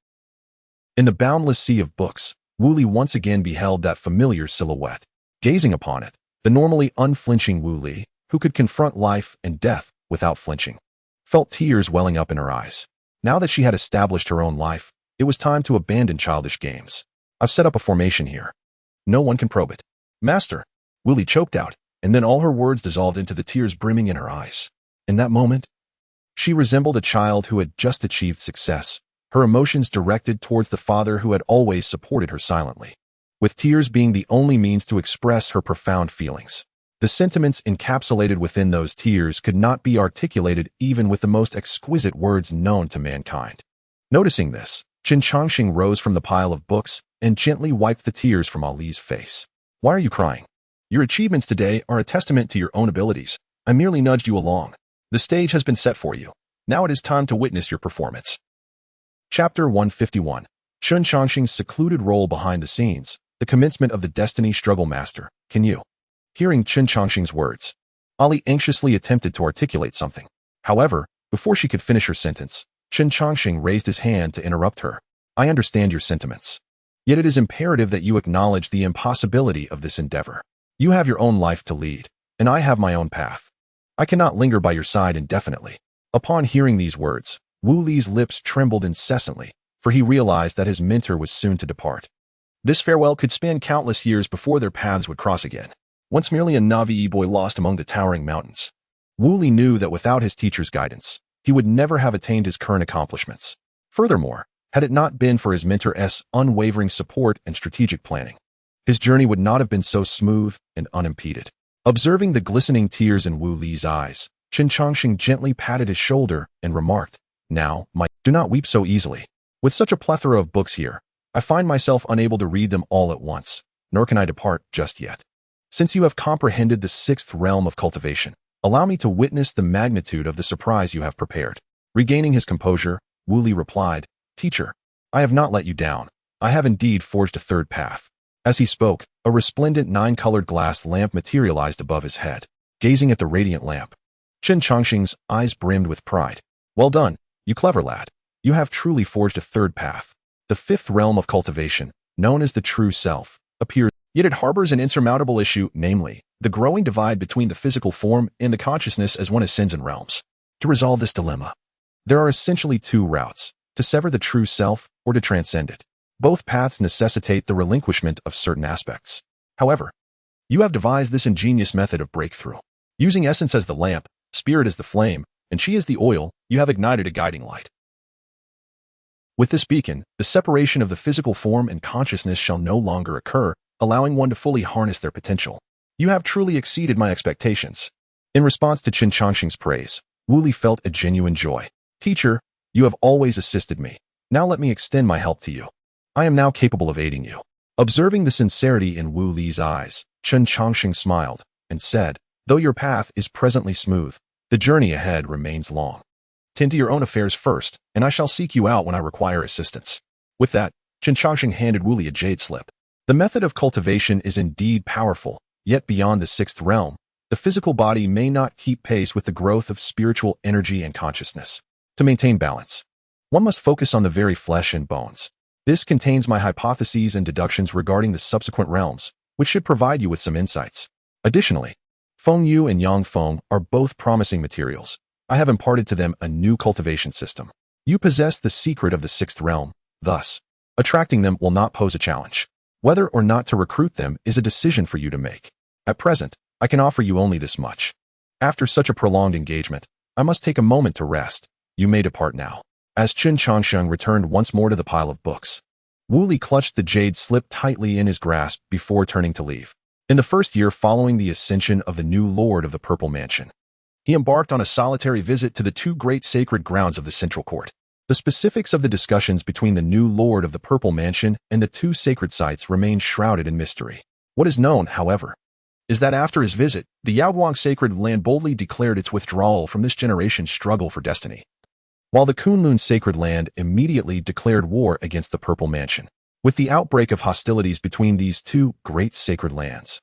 In the boundless sea of books, Wu Li once again beheld that familiar silhouette. Gazing upon it, the normally unflinching Wu Li, who could confront life and death without flinching, felt tears welling up in her eyes. Now that she had established her own life, it was time to abandon childish games. I've set up a formation here. No one can probe it. Master, Wu Li choked out, and then all her words dissolved into the tears brimming in her eyes. In that moment, she resembled a child who had just achieved success, her emotions directed towards the father who had always supported her silently, with tears being the only means to express her profound feelings. The sentiments encapsulated within those tears could not be articulated even with the most exquisite words known to mankind. Noticing this, Chen Changsheng rose from the pile of books and gently wiped the tears from Ali's face. Why are you crying? Your achievements today are a testament to your own abilities. I merely nudged you along. The stage has been set for you. Now it is time to witness your performance. Chapter 151. Chen Changsheng's secluded role behind the scenes, the commencement of the Destiny Struggle Master. Can you? Hearing Chen Changsheng's words, Ali anxiously attempted to articulate something. However, before she could finish her sentence, Chen Changsheng raised his hand to interrupt her. I understand your sentiments. Yet it is imperative that you acknowledge the impossibility of this endeavor. You have your own life to lead, and I have my own path. I cannot linger by your side indefinitely. Upon hearing these words, Wu Li's lips trembled incessantly, for he realized that his mentor was soon to depart. This farewell could span countless years before their paths would cross again. Once merely a Navi boy lost among the towering mountains, Wu Li knew that without his teacher's guidance, he would never have attained his current accomplishments. Furthermore, had it not been for his mentor's unwavering support and strategic planning, his journey would not have been so smooth and unimpeded. Observing the glistening tears in Wu Li's eyes, Chen Changsheng gently patted his shoulder and remarked, Now, do not weep so easily. With such a plethora of books here, I find myself unable to read them all at once, nor can I depart just yet. Since you have comprehended the 6th realm of cultivation, allow me to witness the magnitude of the surprise you have prepared. Regaining his composure, Wu Li replied, Teacher, I have not let you down. I have indeed forged a third path. As he spoke, a resplendent 9-colored glass lamp materialized above his head. Gazing at the radiant lamp, Chen Changsheng's eyes brimmed with pride. Well done, you clever lad. You have truly forged a third path. The 5th realm of cultivation, known as the true self, appears, yet it harbors an insurmountable issue, namely, the growing divide between the physical form and the consciousness as one ascends in realms. To resolve this dilemma, there are essentially two routes: to sever the true self or to transcend it. Both paths necessitate the relinquishment of certain aspects. However, you have devised this ingenious method of breakthrough. Using essence as the lamp, spirit as the flame, and chi as the oil, you have ignited a guiding light. With this beacon, the separation of the physical form and consciousness shall no longer occur, allowing one to fully harness their potential. You have truly exceeded my expectations. In response to Chen Changsheng's praise, Wu Li felt a genuine joy. Teacher, you have always assisted me. Now let me extend my help to you. I am now capable of aiding you. Observing the sincerity in Wu Li's eyes, Chen Changsheng smiled and said, though your path is presently smooth, the journey ahead remains long. Tend to your own affairs first, and I shall seek you out when I require assistance. With that, Chen Changsheng handed Wu Li a jade slip. The method of cultivation is indeed powerful, yet beyond the sixth realm, the physical body may not keep pace with the growth of spiritual energy and consciousness. To maintain balance, one must focus on the very flesh and bones. This contains my hypotheses and deductions regarding the subsequent realms, which should provide you with some insights. Additionally, Feng Yu and Yang Feng are both promising materials. I have imparted to them a new cultivation system. You possess the secret of the sixth realm, thus, attracting them will not pose a challenge. Whether or not to recruit them is a decision for you to make. At present, I can offer you only this much. After such a prolonged engagement, I must take a moment to rest. You may depart now. As Chen Changsheng returned once more to the pile of books, Wu Li clutched the jade slip tightly in his grasp before turning to leave. In the first year following the ascension of the new Lord of the Purple Mansion, he embarked on a solitary visit to the two great sacred grounds of the Central Court. The specifics of the discussions between the new Lord of the Purple Mansion and the two sacred sites remain shrouded in mystery. What is known, however, is that after his visit, the Yaoguang Sacred Land boldly declared its withdrawal from this generation's struggle for destiny, while the Kunlun Sacred Land immediately declared war against the Purple Mansion. With the outbreak of hostilities between these two great sacred lands,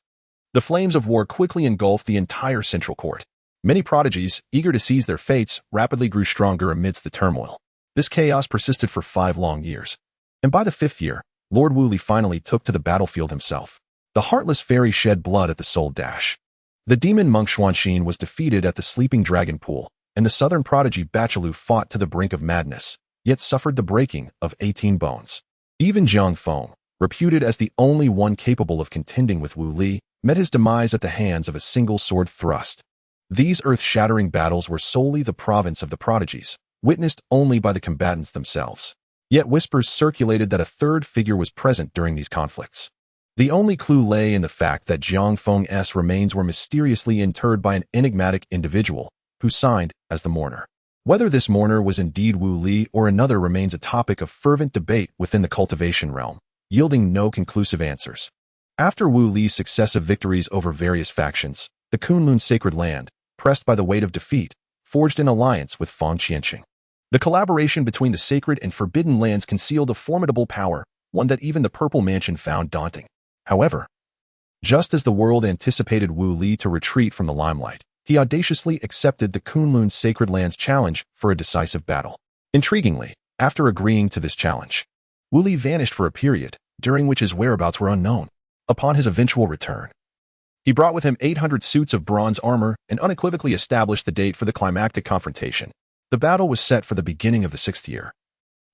the flames of war quickly engulfed the entire Central Court. Many prodigies, eager to seize their fates, rapidly grew stronger amidst the turmoil. This chaos persisted for 5 long years, and by the 5th year, Lord Wu Li finally took to the battlefield himself. The heartless fairy shed blood at the soul dash. The demon monk Xuanxin was defeated at the sleeping dragon pool, and the southern prodigy Bachalu fought to the brink of madness, yet suffered the breaking of 18 bones. Even Jiang Feng, reputed as the only one capable of contending with Wu Li, met his demise at the hands of a single sword thrust. These earth-shattering battles were solely the province of the prodigies, witnessed only by the combatants themselves. Yet whispers circulated that a third figure was present during these conflicts. The only clue lay in the fact that Jiang Feng's remains were mysteriously interred by an enigmatic individual, who signed as the mourner. Whether this mourner was indeed Wu Li or another remains a topic of fervent debate within the cultivation realm, yielding no conclusive answers. After Wu Li's successive victories over various factions, the Kunlun Sacred Land, pressed by the weight of defeat, forged an alliance with Feng Qianqing. The collaboration between the sacred and forbidden lands concealed a formidable power, one that even the Purple Mansion found daunting. However, just as the world anticipated Wu Li to retreat from the limelight, he audaciously accepted the Kunlun Sacred Land's challenge for a decisive battle. Intriguingly, after agreeing to this challenge, Wu Li vanished for a period, during which his whereabouts were unknown. Upon his eventual return, he brought with him 800 suits of bronze armor and unequivocally established the date for the climactic confrontation. The battle was set for the beginning of the 6th year.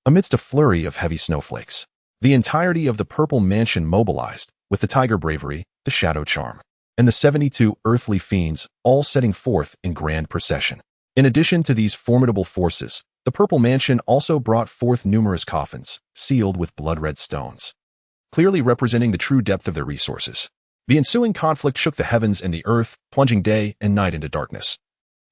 Amidst a flurry of heavy snowflakes, the entirety of the Purple Mansion mobilized, with the Tiger Bravery, the Shadow Charm, and the 72 earthly fiends all setting forth in grand procession. In addition to these formidable forces, the Purple Mansion also brought forth numerous coffins, sealed with blood-red stones, clearly representing the true depth of their resources. The ensuing conflict shook the heavens and the earth, plunging day and night into darkness,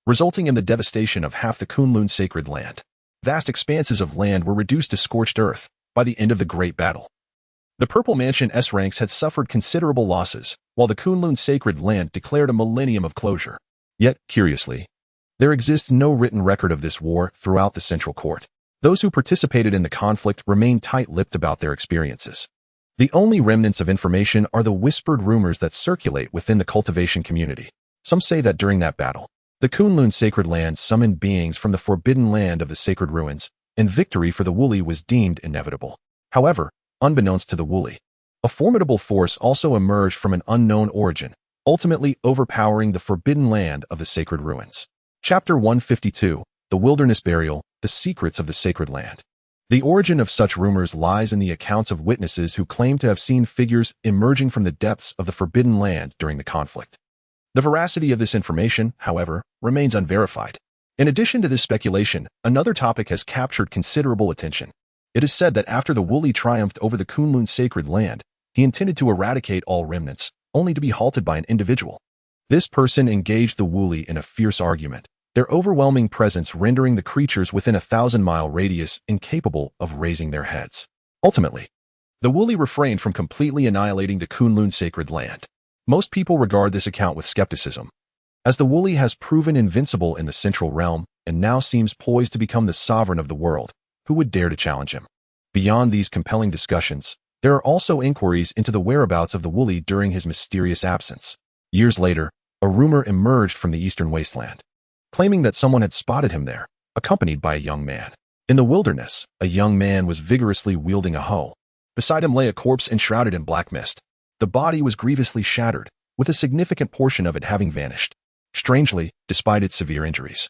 resulting in the devastation of half the Kunlun Sacred Land. Vast expanses of land were reduced to scorched earth by the end of the great battle. The Purple Mansion's ranks had suffered considerable losses, while the Kunlun Sacred Land declared a millennium of closure. Yet, curiously, there exists no written record of this war throughout the Central Court. Those who participated in the conflict remain tight-lipped about their experiences. The only remnants of information are the whispered rumors that circulate within the cultivation community. Some say that during that battle, the Kunlun Sacred Land summoned beings from the forbidden land of the sacred ruins, and victory for the Wu Li was deemed inevitable. However, unbeknownst to the Wu Li, a formidable force also emerged from an unknown origin, ultimately overpowering the forbidden land of the sacred ruins. Chapter 152, The Wilderness Burial, The Secrets of the Sacred Land. The origin of such rumors lies in the accounts of witnesses who claim to have seen figures emerging from the depths of the forbidden land during the conflict. The veracity of this information, however, remains unverified. In addition to this speculation, another topic has captured considerable attention. It is said that after the Wuli triumphed over the Kunlun sacred land, he intended to eradicate all remnants, only to be halted by an individual. This person engaged the Wuli in a fierce argument, their overwhelming presence rendering the creatures within a 1,000-mile radius incapable of raising their heads. Ultimately, the Wuli refrained from completely annihilating the Kunlun sacred land. Most people regard this account with skepticism, as the Wuli has proven invincible in the central realm and now seems poised to become the sovereign of the world. Who would dare to challenge him? Beyond these compelling discussions, there are also inquiries into the whereabouts of the Wuli during his mysterious absence. Years later, a rumor emerged from the eastern wasteland, claiming that someone had spotted him there, accompanied by a young man. In the wilderness, a young man was vigorously wielding a hoe. Beside him lay a corpse enshrouded in black mist. The body was grievously shattered, with a significant portion of it having vanished. Strangely, despite its severe injuries,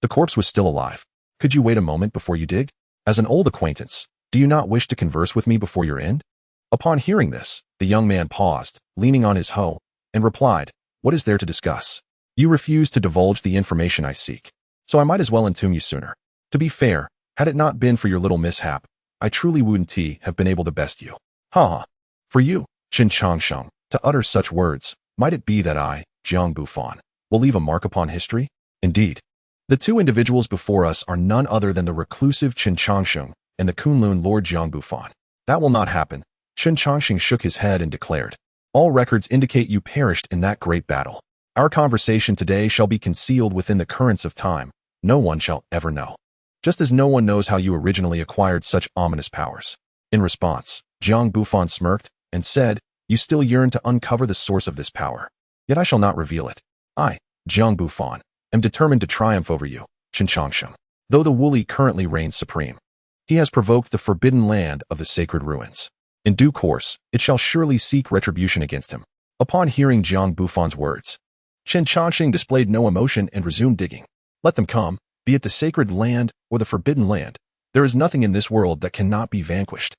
the corpse was still alive. Could you wait a moment before you dig? As an old acquaintance, do you not wish to converse with me before your end? Upon hearing this, the young man paused, leaning on his hoe, and replied, "What is there to discuss? You refuse to divulge the information I seek, so I might as well entomb you sooner. To be fair, had it not been for your little mishap, I truly wouldn't have been able to best you." Ha! For you, Chen Changsheng, to utter such words, might it be that I, Jiang Bufan, will leave a mark upon history? Indeed, the two individuals before us are none other than the reclusive Chen Changsheng and the Kunlun Lord Jiang Bufan. That will not happen. Chen Changsheng shook his head and declared, "All records indicate you perished in that great battle. Our conversation today shall be concealed within the currents of time. No one shall ever know. Just as no one knows how you originally acquired such ominous powers." In response, Jiang Bufan smirked and said, "You still yearn to uncover the source of this power. Yet I shall not reveal it. I, Jiang Bufan, am determined to triumph over you, Chen Changsheng. Though the Wuli currently reigns supreme, he has provoked the forbidden land of the sacred ruins. In due course, it shall surely seek retribution against him." Upon hearing Jiang Bufan's words, Chen Changsheng displayed no emotion and resumed digging. "Let them come, be it the sacred land or the forbidden land. There is nothing in this world that cannot be vanquished.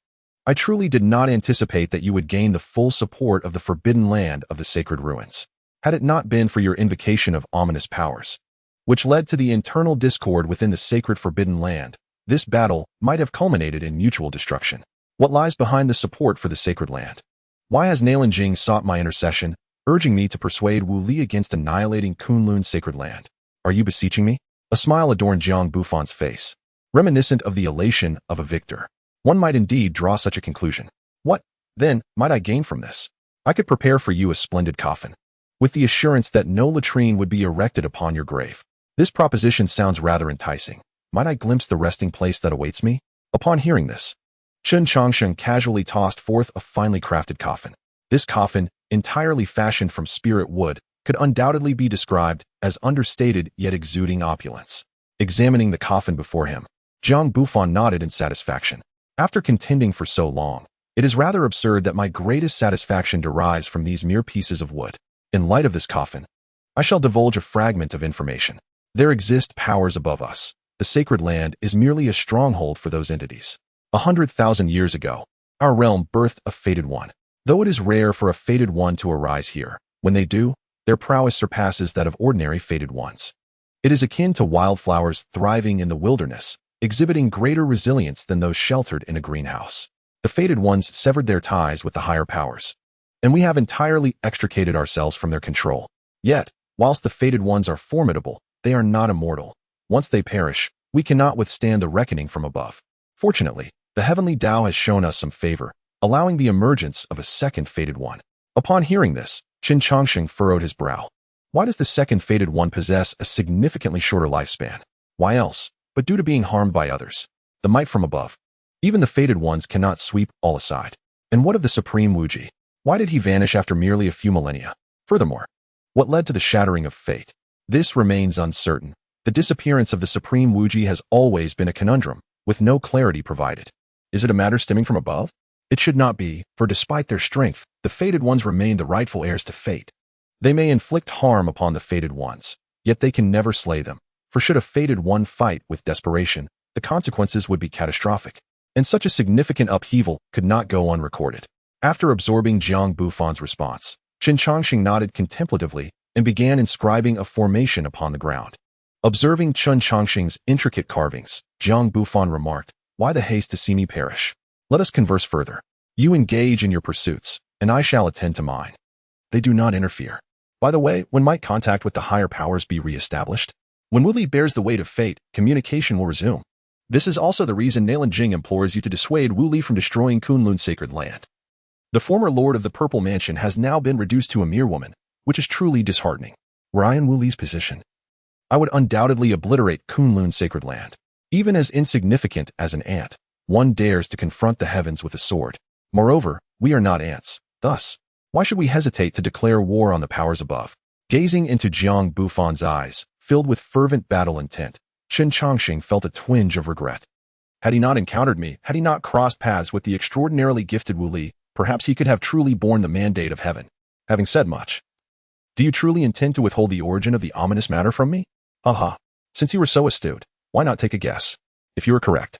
I truly did not anticipate that you would gain the full support of the forbidden land of the sacred ruins, had it not been for your invocation of ominous powers, which led to the internal discord within the sacred forbidden land. This battle might have culminated in mutual destruction. What lies behind the support for the sacred land? Why has Nailan Jing sought my intercession, urging me to persuade Wu Li against annihilating Kunlun's sacred land? Are you beseeching me?" A smile adorned Jiang Bufan's face, reminiscent of the elation of a victor. One might indeed draw such a conclusion. What, then, might I gain from this? I could prepare for you a splendid coffin, with the assurance that no latrine would be erected upon your grave. This proposition sounds rather enticing. Might I glimpse the resting place that awaits me? Upon hearing this, Chen Changsheng casually tossed forth a finely crafted coffin. This coffin, entirely fashioned from spirit wood, could undoubtedly be described as understated yet exuding opulence. Examining the coffin before him, Jiang Bufan nodded in satisfaction. After contending for so long, it is rather absurd that my greatest satisfaction derives from these mere pieces of wood. In light of this coffin, I shall divulge a fragment of information. There exist powers above us. The sacred land is merely a stronghold for those entities. 100,000 years ago, our realm birthed a fated one. Though it is rare for a fated one to arise here, when they do, their prowess surpasses that of ordinary fated ones. It is akin to wildflowers thriving in the wilderness, exhibiting greater resilience than those sheltered in a greenhouse. The fated ones severed their ties with the higher powers, and we have entirely extricated ourselves from their control. Yet, whilst the fated ones are formidable, they are not immortal. Once they perish, we cannot withstand the reckoning from above. Fortunately, the heavenly Tao has shown us some favor, allowing the emergence of a second fated one. Upon hearing this, Chen Changsheng furrowed his brow. Why does the second fated one possess a significantly shorter lifespan? Why else, but due to being harmed by others? The might from above. Even the fated ones cannot sweep all aside. And what of the supreme Wuji? Why did he vanish after merely a few millennia? Furthermore, what led to the shattering of fate? This remains uncertain. The disappearance of the supreme Wuji has always been a conundrum, with no clarity provided. Is it a matter stemming from above? It should not be, for despite their strength, the fated ones remain the rightful heirs to fate. They may inflict harm upon the fated ones, yet they can never slay them, for should a fated one fight with desperation, the consequences would be catastrophic, and such a significant upheaval could not go unrecorded. After absorbing Jiang Bufan's response, Chen Changsheng nodded contemplatively and began inscribing a formation upon the ground. Observing Chen Changsheng's intricate carvings, Jiang Bufan remarked, "Why the haste to see me perish? Let us converse further. You engage in your pursuits, and I shall attend to mine." They do not interfere. By the way, when might contact with the higher powers be re-established? When Wu Li bears the weight of fate, communication will resume. This is also the reason Nailan Jing implores you to dissuade Wu Li from destroying Kunlun's sacred land. The former lord of the Purple Mansion has now been reduced to a mere woman, which is truly disheartening. Were I in Wu Li's position, I would undoubtedly obliterate Kunlun's sacred land. Even as insignificant as an ant, one dares to confront the heavens with a sword. Moreover, we are not ants. Thus, why should we hesitate to declare war on the powers above? Gazing into Jiang Bufan's eyes, filled with fervent battle intent, Chen Changsheng felt a twinge of regret. Had he not encountered me, had he not crossed paths with the extraordinarily gifted Wu Li, perhaps he could have truly borne the mandate of heaven. Having said much, do you truly intend to withhold the origin of the ominous matter from me? Haha. Since you were so astute, why not take a guess? If you are correct,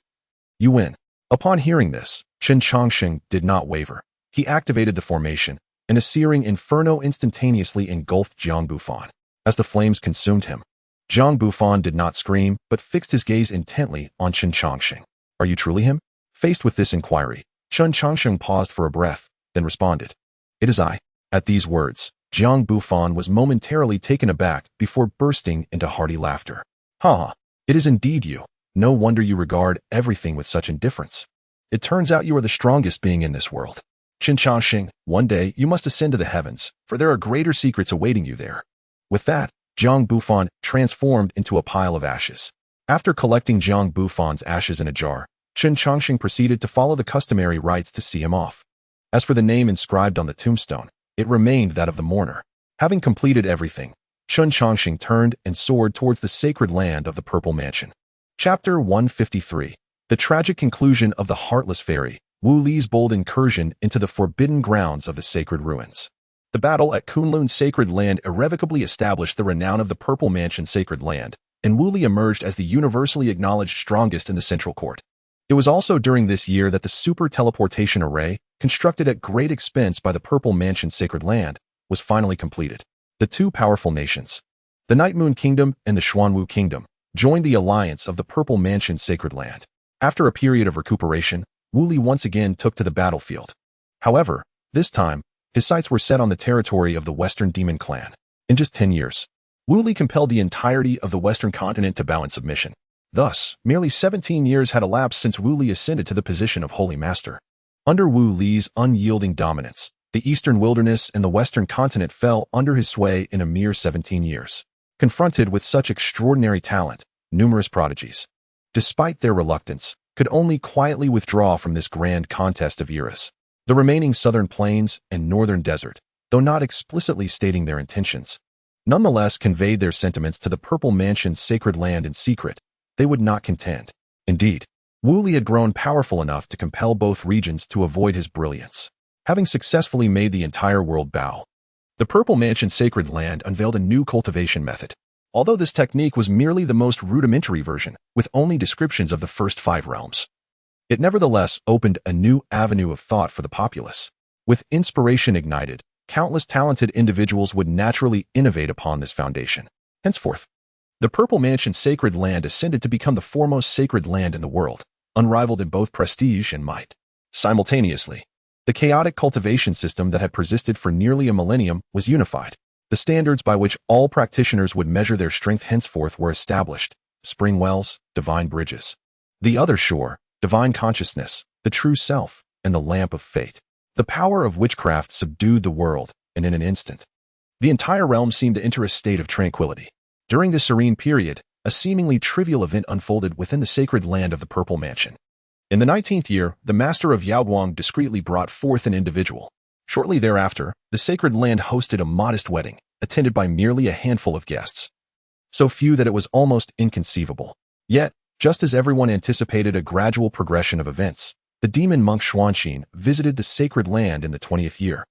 you win. Upon hearing this, Chen Changsheng did not waver. He activated the formation, and a searing inferno instantaneously engulfed Jiang Bufan. As the flames consumed him, Jiang Bufan did not scream, but fixed his gaze intently on Chen Changsheng. Are you truly him? Faced with this inquiry, Chen Changsheng paused for a breath, then responded, "It is I." At these words, Jiang Bufan was momentarily taken aback before bursting into hearty laughter. "Ha! It is indeed you. No wonder you regard everything with such indifference. It turns out you are the strongest being in this world. Chen Changsheng, one day you must ascend to the heavens, for there are greater secrets awaiting you there." With that, Jiang Bufan transformed into a pile of ashes. After collecting Jiang Bufan's ashes in a jar, Chen Changsheng proceeded to follow the customary rites to see him off. As for the name inscribed on the tombstone, it remained that of the mourner. Having completed everything, Chen Changsheng turned and soared towards the sacred land of the Purple Mansion. Chapter 153. The tragic conclusion of the Heartless Fairy, Wu Li's bold incursion into the forbidden grounds of the sacred ruins. The battle at Kunlun's sacred land irrevocably established the renown of the Purple Mansion sacred land, and Wu Li emerged as the universally acknowledged strongest in the central court. It was also during this year that the super teleportation array, constructed at great expense by the Purple Mansion sacred land, was finally completed. The two powerful nations, the Night Moon Kingdom and the Xuanwu Kingdom, joined the alliance of the Purple Mansion sacred land. After a period of recuperation, Wu Li once again took to the battlefield. However, this time, his sights were set on the territory of the Western Demon Clan. In just 10 years, Wu Li compelled the entirety of the Western continent to bow in submission. Thus, merely 17 years had elapsed since Wu Li ascended to the position of Holy Master. Under Wu Li's unyielding dominance, the Eastern Wilderness and the Western continent fell under his sway in a mere 17 years. Confronted with such extraordinary talent, numerous prodigies, despite their reluctance, could only quietly withdraw from this grand contest of eras. The remaining southern plains and northern desert, though not explicitly stating their intentions, nonetheless conveyed their sentiments to the Purple Mansion's sacred land in secret. They would not contend. Indeed, Wu Li had grown powerful enough to compel both regions to avoid his brilliance. Having successfully made the entire world bow, the Purple Mansion sacred land unveiled a new cultivation method. Although this technique was merely the most rudimentary version, with only descriptions of the first 5 realms, it nevertheless opened a new avenue of thought for the populace. With inspiration ignited, countless talented individuals would naturally innovate upon this foundation. Henceforth, the Purple Mansion sacred land ascended to become the foremost sacred land in the world, unrivaled in both prestige and might. Simultaneously, the chaotic cultivation system that had persisted for nearly a millennium was unified. The standards by which all practitioners would measure their strength henceforth were established: spring wells, divine bridges, the other shore, divine consciousness, the true self, and the lamp of fate. The power of witchcraft subdued the world, and in an instant, the entire realm seemed to enter a state of tranquility. During this serene period, a seemingly trivial event unfolded within the sacred land of the Purple Mansion. In the 19th year, the master of Yaoguang discreetly brought forth an individual. Shortly thereafter, the sacred land hosted a modest wedding, attended by merely a handful of guests. So few that it was almost inconceivable. Yet, just as everyone anticipated a gradual progression of events, the demon monk Xuanxin visited the sacred land in the 20th year,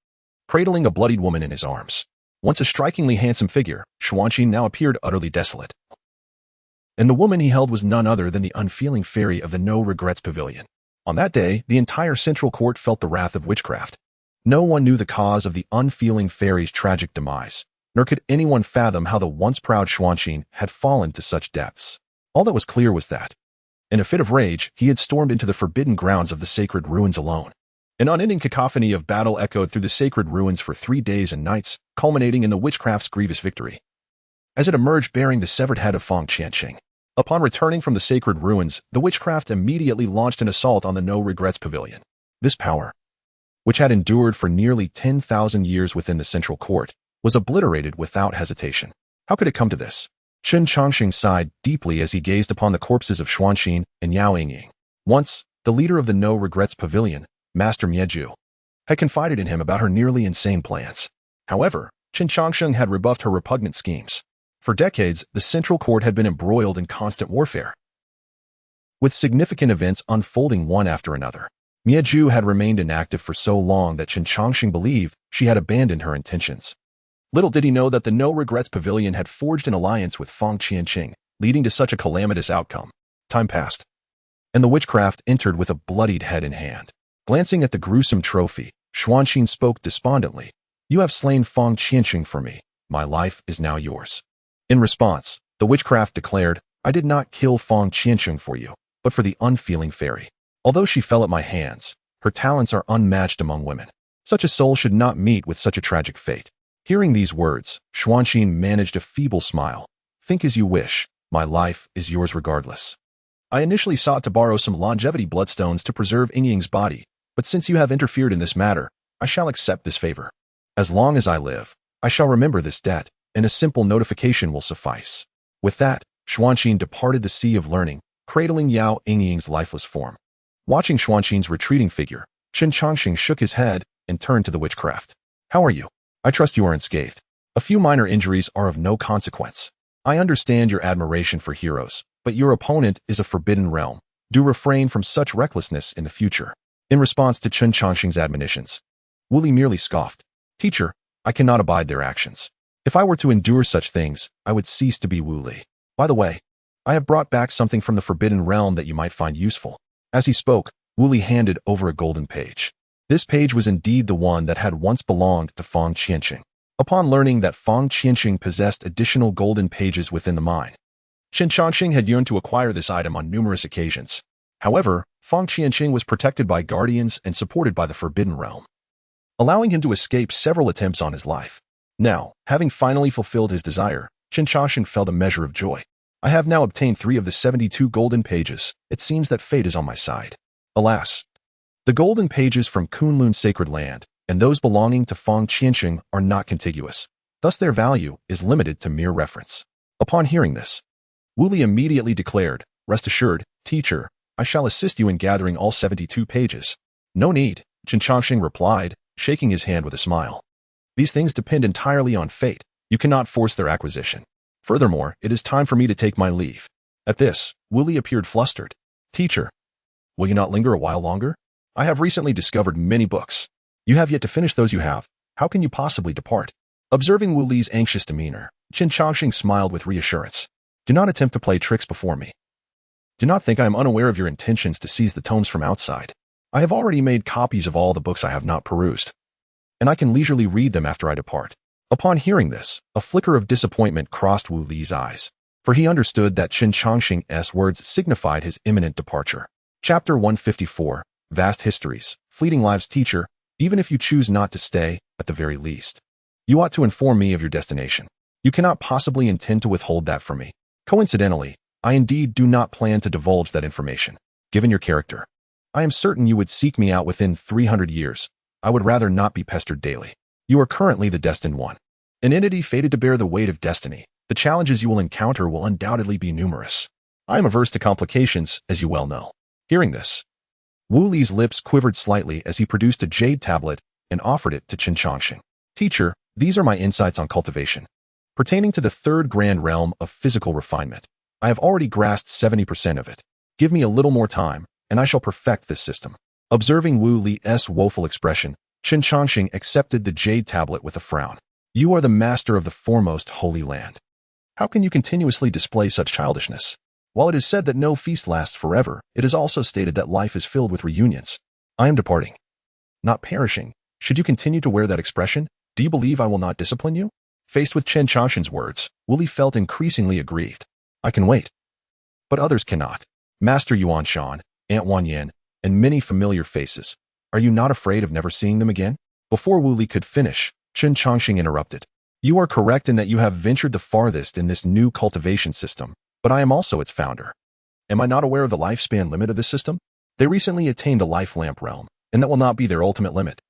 cradling a bloodied woman in his arms. Once a strikingly handsome figure, Xianxia now appeared utterly desolate. And the woman he held was none other than the unfeeling fairy of the No Regrets Pavilion. On that day, the entire central court felt the wrath of witchcraft. No one knew the cause of the unfeeling fairy's tragic demise, nor could anyone fathom how the once proud Xianxia had fallen to such depths. All that was clear was that, in a fit of rage, he had stormed into the forbidden grounds of the sacred ruins alone. An unending cacophony of battle echoed through the sacred ruins for 3 days and nights, culminating in the witchcraft's grievous victory. As it emerged bearing the severed head of Chen Changsheng, upon returning from the sacred ruins, the witchcraft immediately launched an assault on the No Regrets Pavilion. This power, which had endured for nearly 10,000 years within the central court, was obliterated without hesitation. How could it come to this? Chen Changsheng sighed deeply as he gazed upon the corpses of Xianxia and Outlived. Once, the leader of the No Regrets Pavilion, Master Mieju, had confided in him about her nearly insane plans. However, Chen Changsheng had rebuffed her repugnant schemes. For decades, the central court had been embroiled in constant warfare, with significant events unfolding one after another. Mieju had remained inactive for so long that Chen Changsheng believed she had abandoned her intentions. Little did he know that the No Regrets Pavilion had forged an alliance with Chen Changsheng, leading to such a calamitous outcome. Time passed, and the witchcraft entered with a bloodied head in hand. Glancing at the gruesome trophy, Xianxia spoke despondently. "You have slain Chen Changsheng for me. My life is now yours." In response, the witchcraft declared, "I did not kill Chen Changsheng for you, but for the unfeeling fairy. Although she fell at my hands, her talents are unmatched among women. Such a soul should not meet with such a tragic fate." Hearing these words, Xianxia managed a feeble smile. "Think as you wish. My life is yours regardless. I initially sought to borrow some longevity bloodstones to preserve Yingying's body, but since you have interfered in this matter, I shall accept this favor. As long as I live, I shall remember this debt, and a simple notification will suffice." With that, Xianxia departed the sea of learning, cradling Yao Yingying's lifeless form. Watching Xianxia's retreating figure, Chen Changsheng shook his head and turned to the witchcraft. "How are you? I trust you are unscathed. A few minor injuries are of no consequence. I understand your admiration for heroes, but your opponent is a forbidden realm. Do refrain from such recklessness in the future." In response to Chen Changsheng's admonitions, Wu Li merely scoffed. "Teacher, I cannot abide their actions. If I were to endure such things, I would cease to be Wu Li. By the way, I have brought back something from the forbidden realm that you might find useful." As he spoke, Wu Li handed over a golden page. This page was indeed the one that had once belonged to Chen Changsheng. Upon learning that Chen Changsheng possessed additional golden pages within the mine, Chen Changsheng had yearned to acquire this item on numerous occasions. However, Chen Changsheng was protected by guardians and supported by the Forbidden Realm, allowing him to escape several attempts on his life. Now, having finally fulfilled his desire, Chen Changsheng felt a measure of joy. "I have now obtained 3 of the 72 golden pages. It seems that fate is on my side." Alas, the golden pages from Kunlun's sacred land and those belonging to Chen Changsheng are not contiguous. Thus their value is limited to mere reference. Upon hearing this, Wu Li immediately declared, "Rest assured, teacher, I shall assist you in gathering all 72 pages." "No need," Chen Changsheng replied, shaking his hand with a smile. "These things depend entirely on fate. You cannot force their acquisition. Furthermore, it is time for me to take my leave." At this, Wu Li appeared flustered. "Teacher, will you not linger a while longer? I have recently discovered many books. You have yet to finish those you have. How can you possibly depart?" Observing Wu Li's anxious demeanor, Chen Changsheng smiled with reassurance. "Do not attempt to play tricks before me. Do not think I am unaware of your intentions to seize the tomes from outside. I have already made copies of all the books I have not perused, and I can leisurely read them after I depart." Upon hearing this, a flicker of disappointment crossed Wu Li's eyes, for he understood that Chen Changsheng's words signified his imminent departure. Chapter 154, Vast Histories, Fleeting Lives. "Teacher, even if you choose not to stay, at the very least, you ought to inform me of your destination. You cannot possibly intend to withhold that from me." "Coincidentally, I indeed do not plan to divulge that information. Given your character, I am certain you would seek me out within 300 years. I would rather not be pestered daily. You are currently the destined one, an entity fated to bear the weight of destiny. The challenges you will encounter will undoubtedly be numerous. I am averse to complications, as you well know." Hearing this, Wu Li's lips quivered slightly as he produced a jade tablet and offered it to Chen Changsheng. "Teacher, these are my insights on cultivation. Pertaining to the 3rd grand realm of physical refinement, I have already grasped 70% of it. Give me a little more time, and I shall perfect this system." Observing Wu Li's woeful expression, Chen Changsheng accepted the jade tablet with a frown. You are the master of the foremost holy land. How can you continuously display such childishness? While it is said that no feast lasts forever, it is also stated that life is filled with reunions. I am departing, not perishing. Should you continue to wear that expression, do you believe I will not discipline you? Faced with Chen Changsheng's words, Wuli felt increasingly aggrieved. I can wait. But others cannot. Master Yuan Shan, Aunt Wan Yin, and many familiar faces. Are you not afraid of never seeing them again? Before Wuli could finish, Chen Changsheng interrupted. You are correct in that you have ventured the farthest in this new cultivation system, but I am also its founder. Am I not aware of the lifespan limit of this system? They recently attained the life lamp realm, and that will not be their ultimate limit.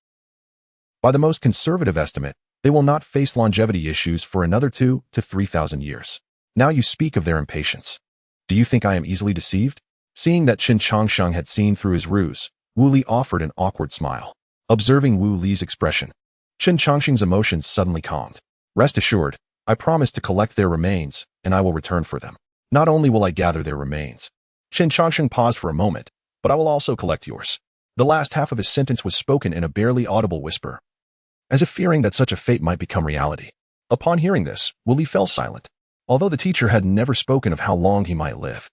By the most conservative estimate, they will not face longevity issues for another 2,000 to 3,000 years. Now you speak of their impatience. Do you think I am easily deceived? Seeing that Chen Changsheng had seen through his ruse, Wu Li offered an awkward smile. Observing Wu Li's expression, Chen Changsheng's emotions suddenly calmed. Rest assured, I promise to collect their remains, and I will return for them. Not only will I gather their remains. Chen Changsheng paused for a moment, but I will also collect yours. The last half of his sentence was spoken in a barely audible whisper, as if fearing that such a fate might become reality. Upon hearing this, Wu Li fell silent. Although the teacher had never spoken of how long he might live,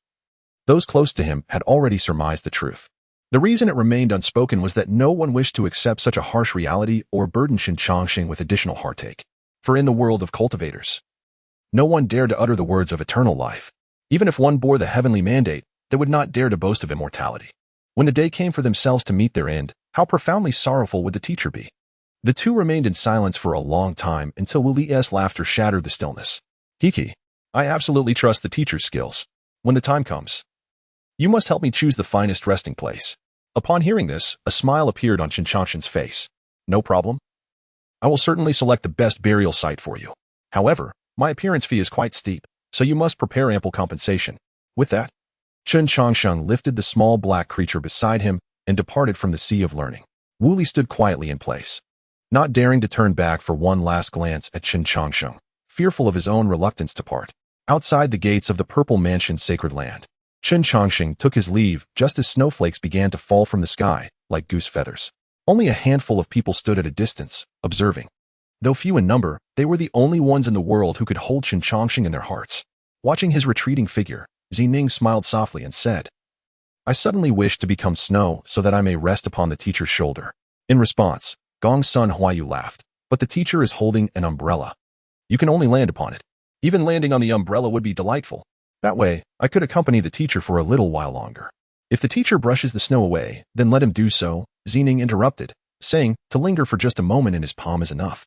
those close to him had already surmised the truth. The reason it remained unspoken was that no one wished to accept such a harsh reality or burden Chen Changsheng with additional heartache. For in the world of cultivators, no one dared to utter the words of eternal life. Even if one bore the heavenly mandate, they would not dare to boast of immortality. When the day came for themselves to meet their end, how profoundly sorrowful would the teacher be? The two remained in silence for a long time until Wu Li's laughter shattered the stillness. Kiki, I absolutely trust the teacher's skills. When the time comes, you must help me choose the finest resting place. Upon hearing this, a smile appeared on Chen Changsheng's face. No problem. I will certainly select the best burial site for you. However, my appearance fee is quite steep, so you must prepare ample compensation. With that, Chen Changsheng lifted the small black creature beside him and departed from the sea of learning. Wu Li stood quietly in place, not daring to turn back for one last glance at Chen Changsheng, fearful of his own reluctance to part. Outside the gates of the Purple Mansion's sacred land, Chen Changsheng took his leave just as snowflakes began to fall from the sky like goose feathers. Only a handful of people stood at a distance, observing. Though few in number, they were the only ones in the world who could hold Chen Changsheng in their hearts. Watching his retreating figure, Zining smiled softly and said, I suddenly wish to become snow so that I may rest upon the teacher's shoulder. In response, Gongsun Huayu laughed, but the teacher is holding an umbrella. You can only land upon it. Even landing on the umbrella would be delightful. That way, I could accompany the teacher for a little while longer. If the teacher brushes the snow away, then let him do so, Zining interrupted, saying to linger for just a moment in his palm is enough.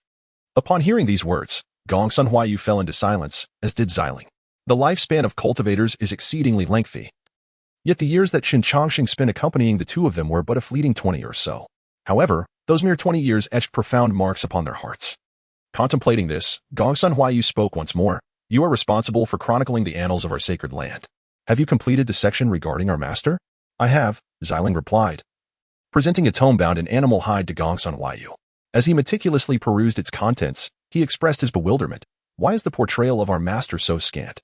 Upon hearing these words, Gongsun Huayu fell into silence, as did Xiling. The lifespan of cultivators is exceedingly lengthy. Yet the years that Chen Changsheng spent accompanying the two of them were but a fleeting 20 or so. However, those mere 20 years etched profound marks upon their hearts. Contemplating this, Gongsun Huayu spoke once more. You are responsible for chronicling the annals of our sacred land. Have you completed the section regarding our master? I have, Xiling replied, presenting a tome bound in animal hide to Gongsun Huayu. As he meticulously perused its contents, he expressed his bewilderment. Why is the portrayal of our master so scant?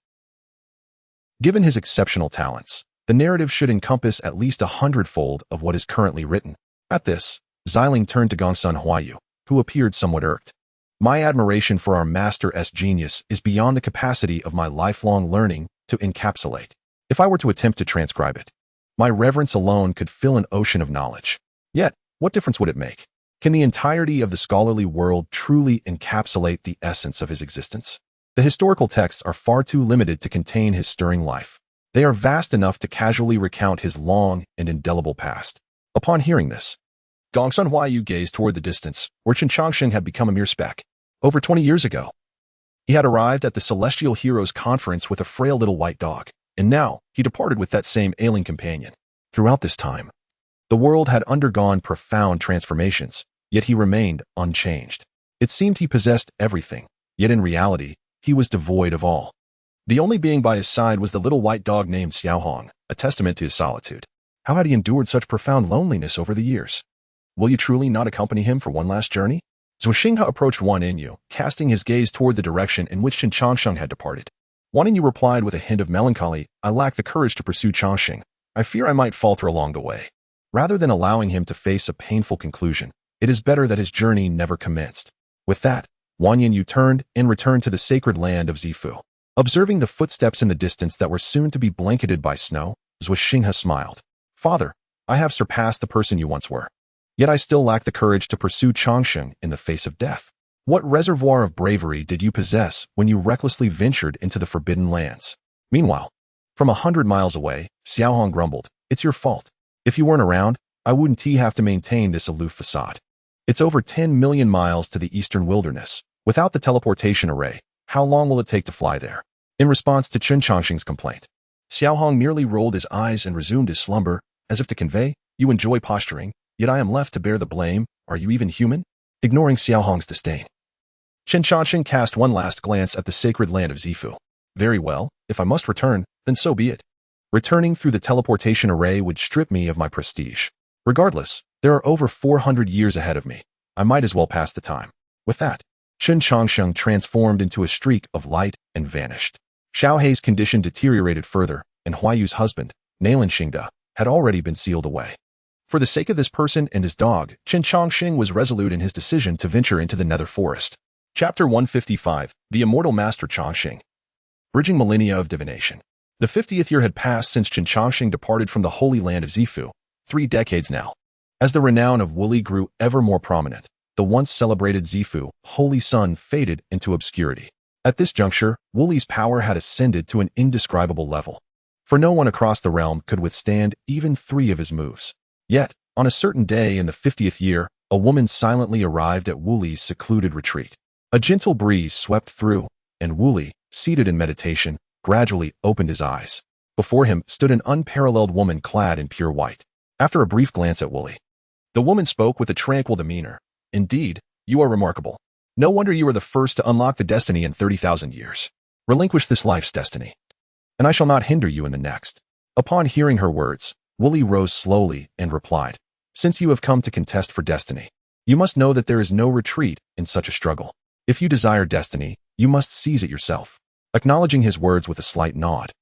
Given his exceptional talents, the narrative should encompass at least 100-fold of what is currently written. At this, Xiling turned to Gongsun Huayu, who appeared somewhat irked. My admiration for our master's genius is beyond the capacity of my lifelong learning to encapsulate. If I were to attempt to transcribe it, my reverence alone could fill an ocean of knowledge. Yet, what difference would it make? Can the entirety of the scholarly world truly encapsulate the essence of his existence? The historical texts are far too limited to contain his stirring life. They are vast enough to casually recount his long and indelible past. Upon hearing this, Gongsun Huayu gazed toward the distance, where Chen Changsheng had become a mere speck. Over 20 years ago, he had arrived at the Celestial Heroes Conference with a frail little white dog, and now he departed with that same ailing companion. Throughout this time, the world had undergone profound transformations, yet he remained unchanged. It seemed he possessed everything, yet in reality, he was devoid of all. The only being by his side was the little white dog named Xiaohong, a testament to his solitude. How had he endured such profound loneliness over the years? Will you truly not accompany him for one last journey? Zhou Xinghe approached Wan Yinyu, casting his gaze toward the direction in which Chen Changsheng had departed. Wan Yinyu replied with a hint of melancholy, I lack the courage to pursue Changsheng. I fear I might falter along the way. Rather than allowing him to face a painful conclusion, it is better that his journey never commenced. With that, Wang Yin turned and returned to the sacred land of Zifu. Observing the footsteps in the distance that were soon to be blanketed by snow, Zhuo Xinghe smiled. Father, I have surpassed the person you once were. Yet I still lack the courage to pursue Changsheng in the face of death. What reservoir of bravery did you possess when you recklessly ventured into the forbidden lands? Meanwhile, from 100 miles away, Xiaohong grumbled, It's your fault. If you weren't around, I wouldn't have to maintain this aloof facade. It's over 10 million miles to the eastern wilderness. Without the teleportation array, how long will it take to fly there? In response to Chen Changsheng's complaint, Xiaohong merely rolled his eyes and resumed his slumber, as if to convey, You enjoy posturing, yet I am left to bear the blame. Are you even human? Ignoring Xiaohong's disdain, Chen Changsheng cast one last glance at the sacred land of Zifu. Very well, if I must return, then so be it. Returning through the teleportation array would strip me of my prestige. Regardless, there are over 400 years ahead of me. I might as well pass the time. With that, Chen Changsheng transformed into a streak of light and vanished. Xiao Hei's condition deteriorated further, and Huayu's husband, Nailan Xingde, had already been sealed away. For the sake of this person and his dog, Chen Changsheng was resolute in his decision to venture into the nether forest. Chapter 155, The Immortal Master Changsheng. Bridging millennia of divination. The 50th year had passed since Chen Changsheng departed from the holy land of Zifu, 3 decades now. As the renown of Wuli grew ever more prominent, the once celebrated Zifu, holy sun, faded into obscurity. At this juncture, Wuli's power had ascended to an indescribable level. For no one across the realm could withstand even 3 of his moves. Yet, on a certain day in the 50th year, a woman silently arrived at Wuli's secluded retreat. A gentle breeze swept through, and Wuli, seated in meditation, gradually opened his eyes. Before him stood an unparalleled woman clad in pure white. After a brief glance at Wuli, the woman spoke with a tranquil demeanor. Indeed, you are remarkable. No wonder you are the first to unlock the destiny in 30,000 years. Relinquish this life's destiny, and I shall not hinder you in the next. Upon hearing her words, Wuli rose slowly and replied, Since you have come to contest for destiny, you must know that there is no retreat in such a struggle. If you desire destiny, you must seize it yourself. Acknowledging his words with a slight nod,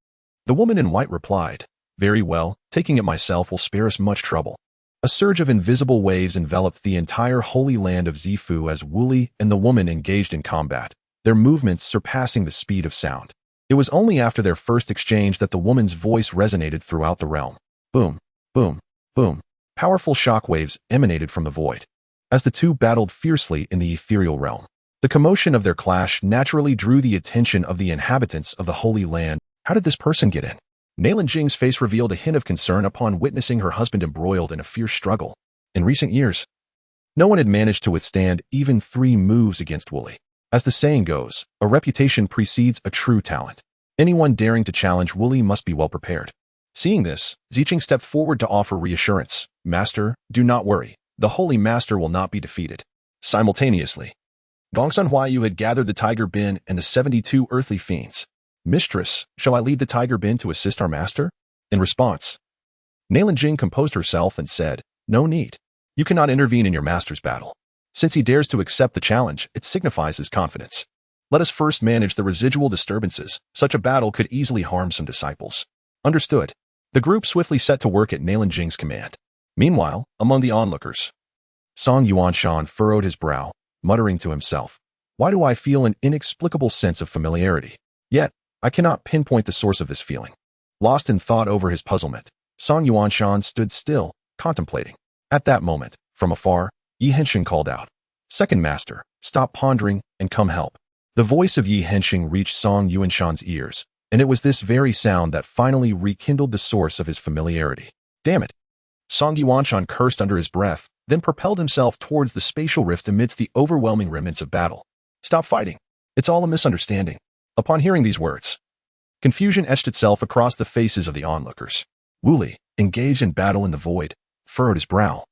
the woman in white replied, Very well, taking it myself will spare us much trouble. A surge of invisible waves enveloped the entire holy land of Zifu as Wuli and the woman engaged in combat, their movements surpassing the speed of sound. It was only after their first exchange that the woman's voice resonated throughout the realm. Boom, boom, boom. Powerful shockwaves emanated from the void. As the two battled fiercely in the ethereal realm, the commotion of their clash naturally drew the attention of the inhabitants of the Holy Land. How did this person get in? Nailan Jing's face revealed a hint of concern upon witnessing her husband embroiled in a fierce struggle. In recent years, no one had managed to withstand even 3 moves against Wuli. As the saying goes, a reputation precedes a true talent. Anyone daring to challenge Wuli must be well prepared. Seeing this, Zicheng stepped forward to offer reassurance. Master, do not worry. The Holy Master will not be defeated. Simultaneously, Gongsun Huayu had gathered the Tiger Bin and the 72 earthly fiends. Mistress, shall I lead the Tiger Bin to assist our master? In response, Nailan Jing composed herself and said, No need. You cannot intervene in your master's battle. Since he dares to accept the challenge, it signifies his confidence. Let us first manage the residual disturbances. Such a battle could easily harm some disciples. Understood. The group swiftly set to work at Nailan Jing's command. Meanwhile, among the onlookers, Song Yuanshan furrowed his brow, muttering to himself, Why do I feel an inexplicable sense of familiarity? Yet, I cannot pinpoint the source of this feeling. Lost in thought over his puzzlement, Song Yuanshan stood still, contemplating. At that moment, from afar, Yi Henshin called out, Second Master, stop pondering and come help. The voice of Yi Henshin reached Song Yuanshan's ears, and it was this very sound that finally rekindled the source of his familiarity. Damn it! Song Yuanshan cursed under his breath, then propelled himself towards the spatial rift amidst the overwhelming remnants of battle. Stop fighting. It's all a misunderstanding. Upon hearing these words, confusion etched itself across the faces of the onlookers. Wuli, engaged in battle in the void, furrowed his brow,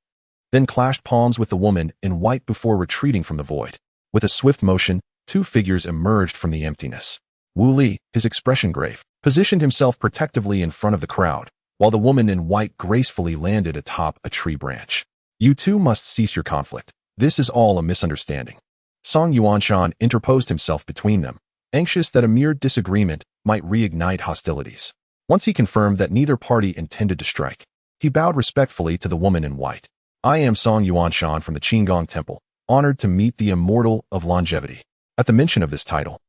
then clashed palms with the woman in white before retreating from the void. With a swift motion, 2 figures emerged from the emptiness. Wuli, his expression grave, positioned himself protectively in front of the crowd, while the woman in white gracefully landed atop a tree branch. You two must cease your conflict. This is all a misunderstanding. Song Yuanshan interposed himself between them, anxious that a mere disagreement might reignite hostilities. Once he confirmed that neither party intended to strike, he bowed respectfully to the woman in white. I am Song Yuanshan from the Qinggong Temple, honored to meet the immortal of longevity. At the mention of this title,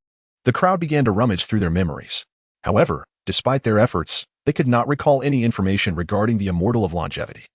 the crowd began to rummage through their memories. However, despite their efforts, they could not recall any information regarding the Immortal of Longevity.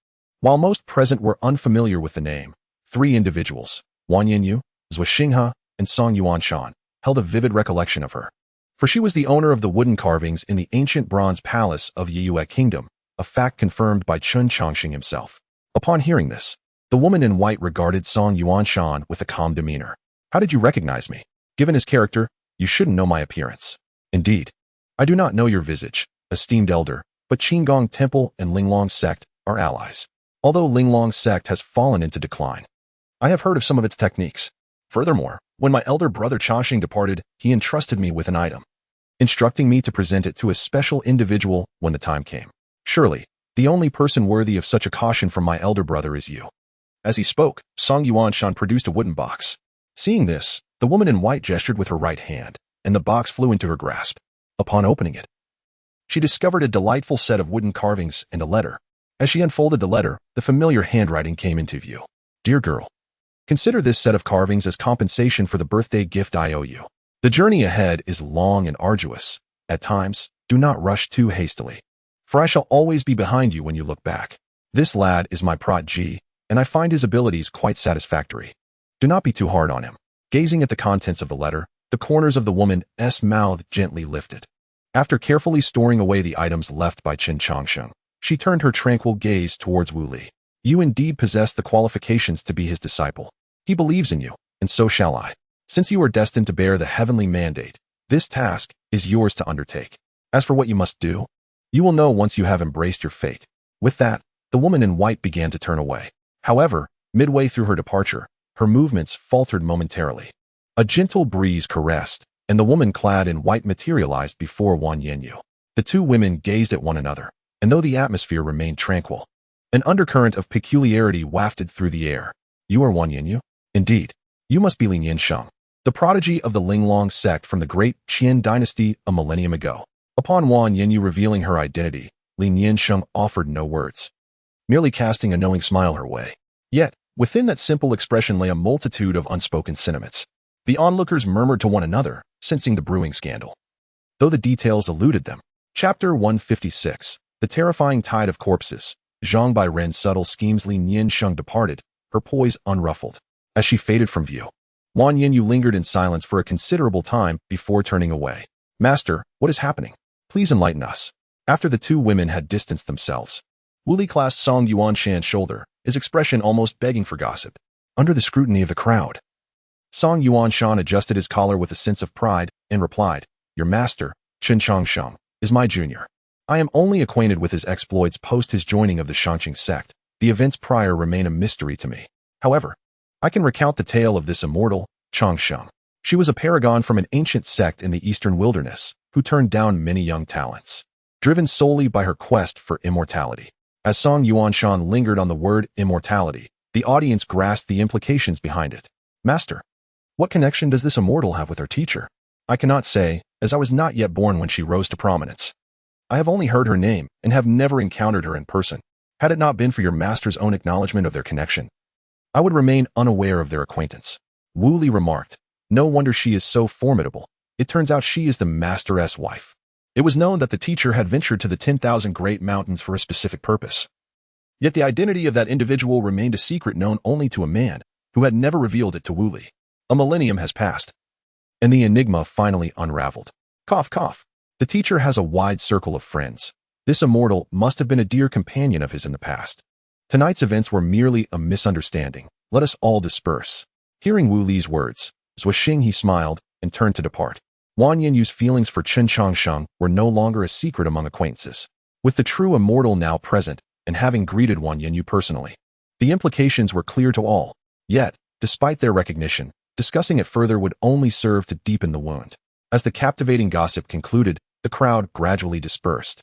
While most present were unfamiliar with the name, 3 individuals, Wang Yanyu, Zhou Xinghe, and Song Yuanshan, held a vivid recollection of her. For she was the owner of the wooden carvings in the ancient bronze palace of Yiyue Kingdom, a fact confirmed by Chen Changsheng himself. Upon hearing this, the woman in white regarded Song Yuanshan with a calm demeanor. How did you recognize me? Given his character, you shouldn't know my appearance. Indeed, I do not know your visage, esteemed elder, but Qinggong Temple and Linglong Sect are allies. Although Linglong Sect has fallen into decline, I have heard of some of its techniques. Furthermore, when my elder brother Changsheng departed, he entrusted me with an item, instructing me to present it to a special individual when the time came. Surely, the only person worthy of such a caution from my elder brother is you. As he spoke, Song Yuanshan produced a wooden box. Seeing this, the woman in white gestured with her right hand, and the box flew into her grasp. Upon opening it, she discovered a delightful set of wooden carvings and a letter. As she unfolded the letter, the familiar handwriting came into view. Dear girl, consider this set of carvings as compensation for the birthday gift I owe you. The journey ahead is long and arduous. At times, do not rush too hastily, for I shall always be behind you when you look back. This lad is my prodigy, and I find his abilities quite satisfactory. Do not be too hard on him. Gazing at the contents of the letter, the corners of the woman's mouth gently lifted. After carefully storing away the items left by Chen Changsheng, she turned her tranquil gaze towards Wu Li. You indeed possess the qualifications to be his disciple. He believes in you, and so shall I. Since you are destined to bear the heavenly mandate, this task is yours to undertake. As for what you must do, you will know once you have embraced your fate. With that, the woman in white began to turn away. However, midway through her departure, her movements faltered momentarily. A gentle breeze caressed, and the woman clad in white materialized before Wang Yanyu. The 2 women gazed at one another, and though the atmosphere remained tranquil, an undercurrent of peculiarity wafted through the air. You are Wang Yanyu? Indeed. You must be Lin Yansheng, the prodigy of the Linglong sect from the great Qian dynasty a millennium ago. Upon Wang Yanyu revealing her identity, Lin Yansheng offered no words, merely casting a knowing smile her way. Yet, within that simple expression lay a multitude of unspoken sentiments. The onlookers murmured to one another, sensing the brewing scandal, though the details eluded them. Chapter 156. The Terrifying Tide of Corpses. Zhang Bai Ren's subtle schemes. Lin Yansheng departed, her poise unruffled. As she faded from view, Wang Yanyu lingered in silence for a considerable time before turning away. Master, what is happening? Please enlighten us. After the 2 women had distanced themselves, Wu Li clasped Song Yuanshan's shoulder, his expression almost begging for gossip. Under the scrutiny of the crowd, Song Yuanshan adjusted his collar with a sense of pride and replied, Your master, Chen Changsheng, is my junior. I am only acquainted with his exploits post his joining of the Xianxia sect. The events prior remain a mystery to me. However, I can recount the tale of this immortal, Changsheng. She was a paragon from an ancient sect in the eastern wilderness, who turned down many young talents, driven solely by her quest for immortality. As Song Yuanshan lingered on the word immortality, the audience grasped the implications behind it. Master, what connection does this immortal have with her teacher? I cannot say, as I was not yet born when she rose to prominence. I have only heard her name and have never encountered her in person. Had it not been for your master's own acknowledgement of their connection, I would remain unaware of their acquaintance. Wu Li remarked, No wonder she is so formidable. It turns out she is the master's wife. It was known that the teacher had ventured to the 10,000 Great Mountains for a specific purpose. Yet the identity of that individual remained a secret known only to a man who had never revealed it to Wu Li. A millennium has passed, and the enigma finally unraveled. Cough, cough. The teacher has a wide circle of friends. This immortal must have been a dear companion of his in the past. Tonight's events were merely a misunderstanding. Let us all disperse. Hearing Wu Li's words, Zhou Xinghe smiled and turned to depart. Wang Yanyu's feelings for Chen Changsheng were no longer a secret among acquaintances. With the true immortal now present, and having greeted Wang Yanyu personally, the implications were clear to all. Yet, despite their recognition, discussing it further would only serve to deepen the wound. As the captivating gossip concluded, the crowd gradually dispersed.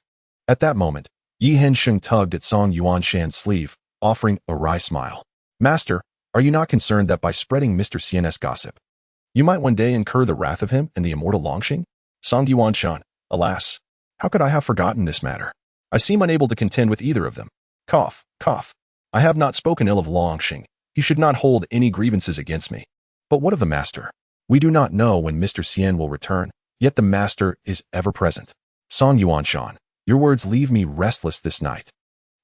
At that moment, Yi Hensheng tugged at Song Yuanshan's sleeve, offering a wry smile. Master, are you not concerned that by spreading Mr. Xian's gossip, you might one day incur the wrath of him and the immortal Longxing? Song Yuanshan, alas, how could I have forgotten this matter? I seem unable to contend with either of them. Cough, cough. I have not spoken ill of Longxing. He should not hold any grievances against me. But what of the master? We do not know when Mr. Xian will return, yet the master is ever present. Song Yuanshan, your words leave me restless this night.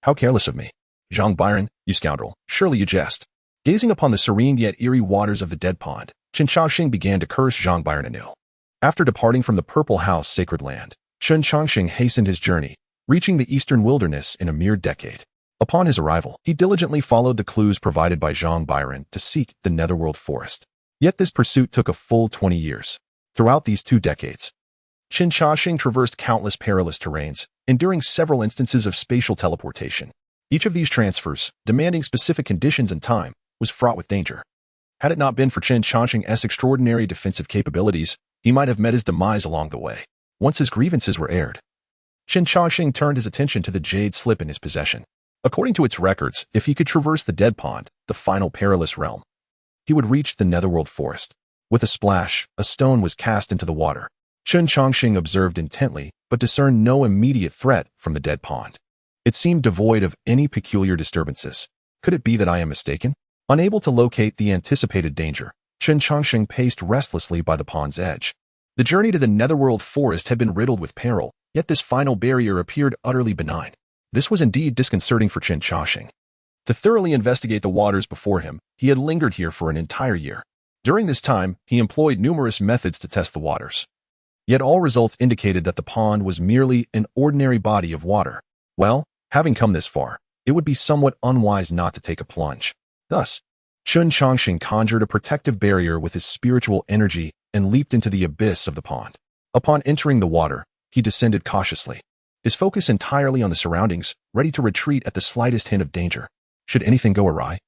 How careless of me. Zhang Byron, you scoundrel, surely you jest. Gazing upon the serene yet eerie waters of the dead pond, Chen Changsheng began to curse Zhang Byron anew. After departing from the Purple House sacred land, Chen Changsheng hastened his journey, reaching the eastern wilderness in a mere decade. Upon his arrival, he diligently followed the clues provided by Zhang Byron to seek the Netherworld forest. Yet this pursuit took a full 20 years. Throughout these 2 decades, Chen Changsheng traversed countless perilous terrains, enduring several instances of spatial teleportation. Each of these transfers, demanding specific conditions and time, was fraught with danger. Had it not been for Chen Changsheng's extraordinary defensive capabilities, he might have met his demise along the way. Once his grievances were aired, Chen Changsheng turned his attention to the jade slip in his possession. According to its records, if he could traverse the dead pond, the final perilous realm, he would reach the Netherworld forest. With a splash, a stone was cast into the water. Chen Changsheng observed intently, but discerned no immediate threat from the dead pond. It seemed devoid of any peculiar disturbances. Could it be that I am mistaken? Unable to locate the anticipated danger, Chen Changsheng paced restlessly by the pond's edge. The journey to the Netherworld forest had been riddled with peril, yet this final barrier appeared utterly benign. This was indeed disconcerting for Chen Changsheng. To thoroughly investigate the waters before him, he had lingered here for an entire year. During this time, he employed numerous methods to test the waters. Yet all results indicated that the pond was merely an ordinary body of water. Well, having come this far, it would be somewhat unwise not to take a plunge. Thus, Chen Changsheng conjured a protective barrier with his spiritual energy and leaped into the abyss of the pond. Upon entering the water, he descended cautiously, his focus entirely on the surroundings, ready to retreat at the slightest hint of danger. Should anything go awry,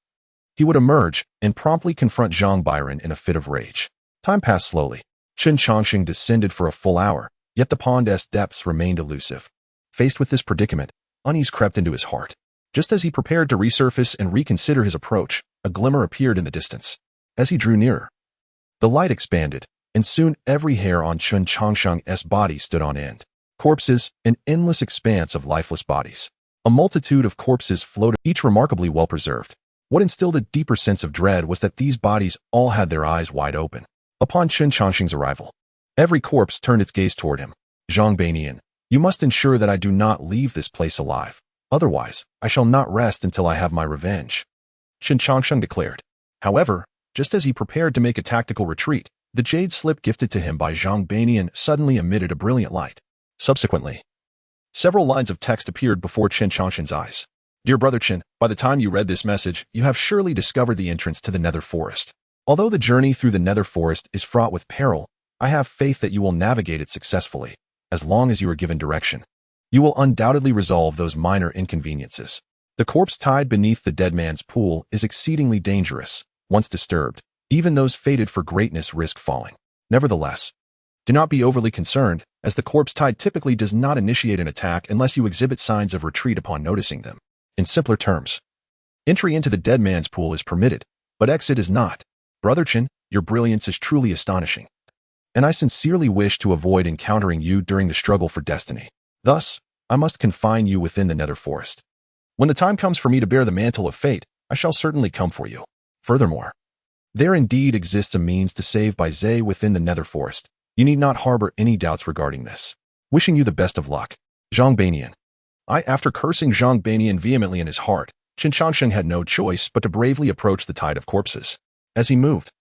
he would emerge and promptly confront Zhang Byron in a fit of rage. Time passed slowly. Chen Changsheng descended for a full hour, yet the pond's depths remained elusive. Faced with this predicament, unease crept into his heart. Just as he prepared to resurface and reconsider his approach, a glimmer appeared in the distance. As he drew nearer, the light expanded, and soon every hair on Chen Changsheng's body stood on end. Corpses, an endless expanse of lifeless bodies. A multitude of corpses floated, each remarkably well preserved. What instilled a deeper sense of dread was that these bodies all had their eyes wide open. Upon Chen Changsheng's arrival, every corpse turned its gaze toward him. Zhang Byron, you must ensure that I do not leave this place alive. Otherwise, I shall not rest until I have my revenge, Chen Changsheng declared. However, just as he prepared to make a tactical retreat, the jade slip gifted to him by Zhang Byron suddenly emitted a brilliant light. Subsequently, several lines of text appeared before Chen Changsheng's eyes. Dear Brother Chen, by the time you read this message, you have surely discovered the entrance to the Nether Forest. Although the journey through the Nether Forest is fraught with peril, I have faith that you will navigate it successfully, as long as you are given direction. You will undoubtedly resolve those minor inconveniences. The corpse tied beneath the dead man's pool is exceedingly dangerous. Once disturbed, even those fated for greatness risk falling. Nevertheless, do not be overly concerned, as the corpse tied typically does not initiate an attack unless you exhibit signs of retreat upon noticing them. In simpler terms, entry into the dead man's pool is permitted, but exit is not. Brother Chen, your brilliance is truly astonishing, and I sincerely wish to avoid encountering you during the struggle for destiny. Thus, I must confine you within the Nether Forest. When the time comes for me to bear the mantle of fate, I shall certainly come for you. Furthermore, there indeed exists a means to save Bai Zhe within the Nether Forest. You need not harbor any doubts regarding this. Wishing you the best of luck, Zhang Byron. After cursing Zhang Byron vehemently in his heart, Chen Changsheng had no choice but to bravely approach the tide of corpses. As he moved,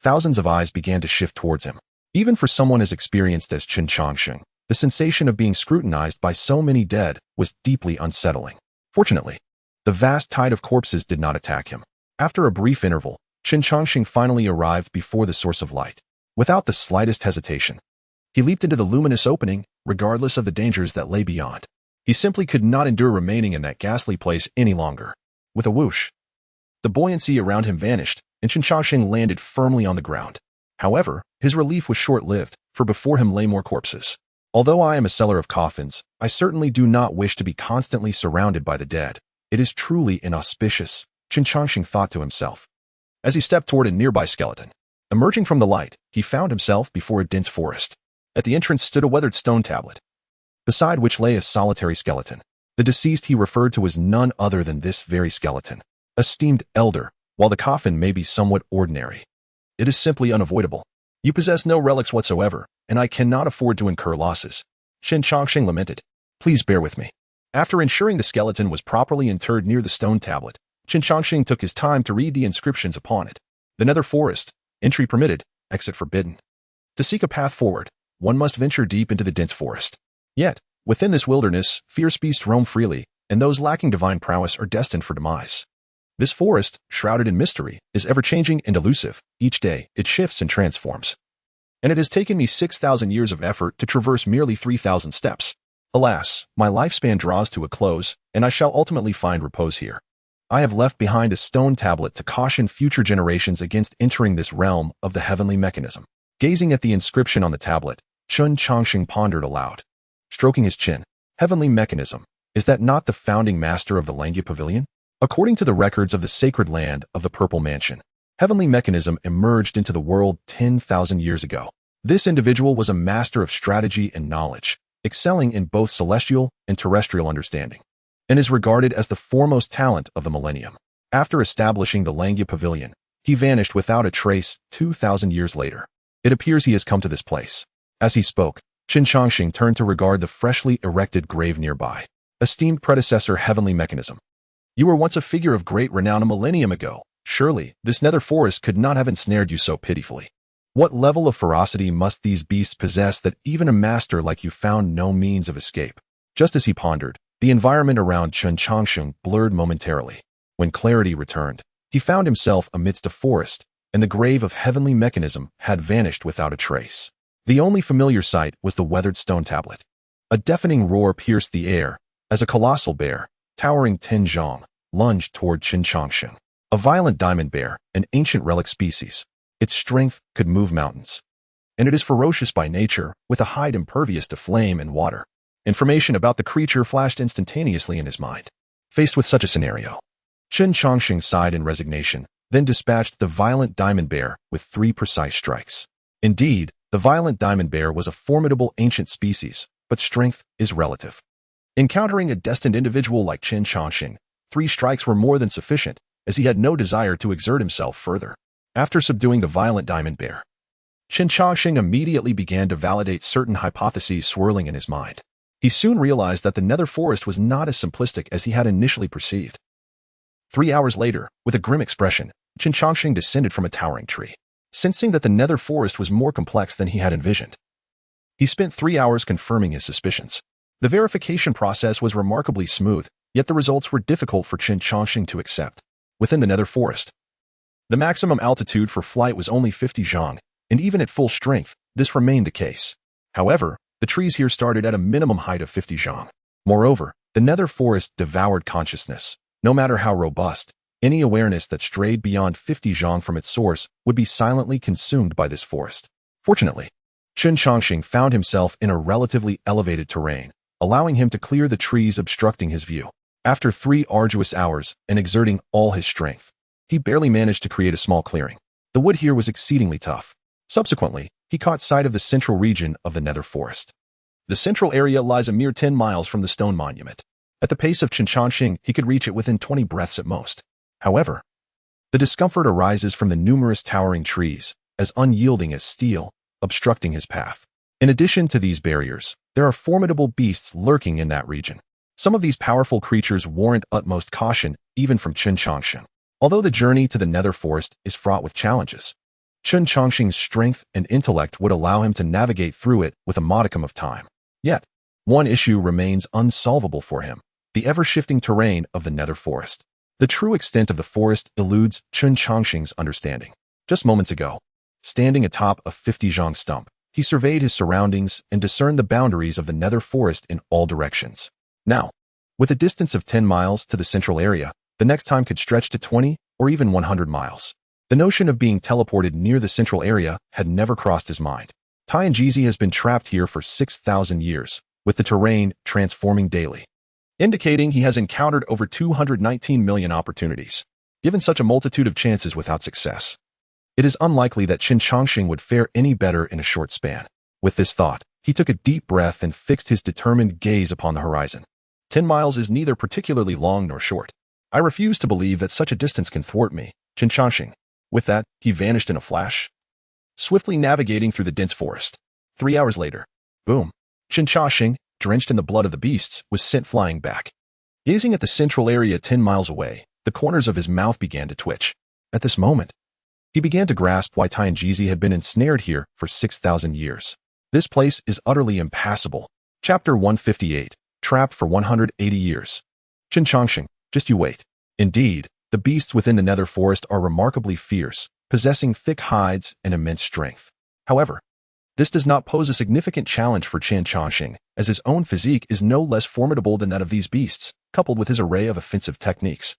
thousands of eyes began to shift towards him. Even for someone as experienced as Chen Changsheng, the sensation of being scrutinized by so many dead was deeply unsettling. Fortunately, the vast tide of corpses did not attack him. After a brief interval, Chen Changsheng finally arrived before the source of light. Without the slightest hesitation, he leaped into the luminous opening, regardless of the dangers that lay beyond. He simply could not endure remaining in that ghastly place any longer. With a whoosh, the buoyancy around him vanished, and Chen Changsheng landed firmly on the ground. However, his relief was short-lived, for before him lay more corpses. Although I am a seller of coffins, I certainly do not wish to be constantly surrounded by the dead. It is truly inauspicious, Chen Changsheng thought to himself. As he stepped toward a nearby skeleton, emerging from the light, he found himself before a dense forest. At the entrance stood a weathered stone tablet, beside which lay a solitary skeleton. The deceased he referred to as none other than this very skeleton. Esteemed elder, while the coffin may be somewhat ordinary, it is simply unavoidable. You possess no relics whatsoever, and I cannot afford to incur losses. Chen Changsheng lamented. Please bear with me. After ensuring the skeleton was properly interred near the stone tablet, Chen Changsheng took his time to read the inscriptions upon it. The Nether Forest, entry permitted, exit forbidden. To seek a path forward, one must venture deep into the dense forest. Yet, within this wilderness, fierce beasts roam freely, and those lacking divine prowess are destined for demise. This forest, shrouded in mystery, is ever-changing and elusive. Each day, it shifts and transforms. And it has taken me 6,000 years of effort to traverse merely 3,000 steps. Alas, my lifespan draws to a close, and I shall ultimately find repose here. I have left behind a stone tablet to caution future generations against entering this realm of the heavenly mechanism. Gazing at the inscription on the tablet, Chen Changsheng pondered aloud. Stroking his chin, heavenly mechanism, is that not the founding master of the Xianxia Pavilion? According to the records of the sacred land of the Purple Mansion, heavenly mechanism emerged into the world 10,000 years ago. This individual was a master of strategy and knowledge, excelling in both celestial and terrestrial understanding, and is regarded as the foremost talent of the millennium. After establishing the Xianxia Pavilion, he vanished without a trace 2,000 years later. It appears he has come to this place. As he spoke, Chen Changsheng turned to regard the freshly erected grave nearby. Esteemed predecessor heavenly mechanism. You were once a figure of great renown a millennium ago. Surely, this nether forest could not have ensnared you so pitifully. What level of ferocity must these beasts possess that even a master like you found no means of escape? Just as he pondered, the environment around Chen Changsheng blurred momentarily. When clarity returned, he found himself amidst a forest, and the grave of heavenly mechanism had vanished without a trace. The only familiar sight was the weathered stone tablet. A deafening roar pierced the air as a colossal bear, towering 10 zhang, lunged toward Chen Changsheng. A violent diamond bear, an ancient relic species. Its strength could move mountains. And it is ferocious by nature, with a hide impervious to flame and water. Information about the creature flashed instantaneously in his mind. Faced with such a scenario, Chen Changsheng sighed in resignation, then dispatched the violent diamond bear with 3 precise strikes. Indeed, the violent diamond bear was a formidable ancient species, but strength is relative. Encountering a destined individual like Chen Changsheng, 3 strikes were more than sufficient, as he had no desire to exert himself further. After subduing the violent diamond bear, Chen Changsheng immediately began to validate certain hypotheses swirling in his mind. He soon realized that the nether forest was not as simplistic as he had initially perceived. 3 hours later, with a grim expression, Chen Changsheng descended from a towering tree, sensing that the nether forest was more complex than he had envisioned. He spent 3 hours confirming his suspicions. The verification process was remarkably smooth, yet the results were difficult for Chen Changsheng to accept. Within the nether forest, the maximum altitude for flight was only 50 zhang, and even at full strength, this remained the case. However, the trees here started at a minimum height of 50 zhang. Moreover, the nether forest devoured consciousness. No matter how robust, any awareness that strayed beyond 50 zhang from its source would be silently consumed by this forest. Fortunately, Chen Changsheng found himself in a relatively elevated terrain, allowing him to clear the trees obstructing his view. After 3 arduous hours and exerting all his strength, he barely managed to create a small clearing. The wood here was exceedingly tough. Subsequently, he caught sight of the central region of the nether forest. The central area lies a mere 10 miles from the stone monument. At the pace of Chen Changsheng, he could reach it within 20 breaths at most. However, the discomfort arises from the numerous towering trees, as unyielding as steel, obstructing his path. In addition to these barriers, there are formidable beasts lurking in that region. Some of these powerful creatures warrant utmost caution, even from Chen Changsheng. Although the journey to the nether forest is fraught with challenges, Chen Changsheng's strength and intellect would allow him to navigate through it with a modicum of time. Yet, one issue remains unsolvable for him: the ever-shifting terrain of the nether forest. The true extent of the forest eludes Chen Changsheng's understanding. Just moments ago, standing atop a 50 zhang stump, he surveyed his surroundings and discerned the boundaries of the nether forest in all directions. Now, with a distance of 10 miles to the central area, the next time could stretch to 20 or even 100 miles. The notion of being teleported near the central area had never crossed his mind. Tianjizi has been trapped here for 6,000 years, with the terrain transforming daily, indicating he has encountered over 219 million opportunities. Given such a multitude of chances without success, it is unlikely that Chen Changsheng would fare any better in a short span. With this thought, he took a deep breath and fixed his determined gaze upon the horizon. 10 miles is neither particularly long nor short. I refuse to believe that such a distance can thwart me, Chen Changsheng. With that, he vanished in a flash. swiftly navigating through the dense forest. 3 hours later, boom, Chen Changsheng, drenched in the blood of the beasts, was sent flying back. Gazing at the central area 10 miles away, the corners of his mouth began to twitch. At this moment, he began to grasp why Tianjizi had been ensnared here for 6,000 years. This place is utterly impassable. Chapter 158, Trapped for 180 years. Chen Changsheng, just you wait. Indeed, the beasts within the nether forest are remarkably fierce, possessing thick hides and immense strength. However, this does not pose a significant challenge for Chen Changsheng, as his own physique is no less formidable than that of these beasts, coupled with his array of offensive techniques.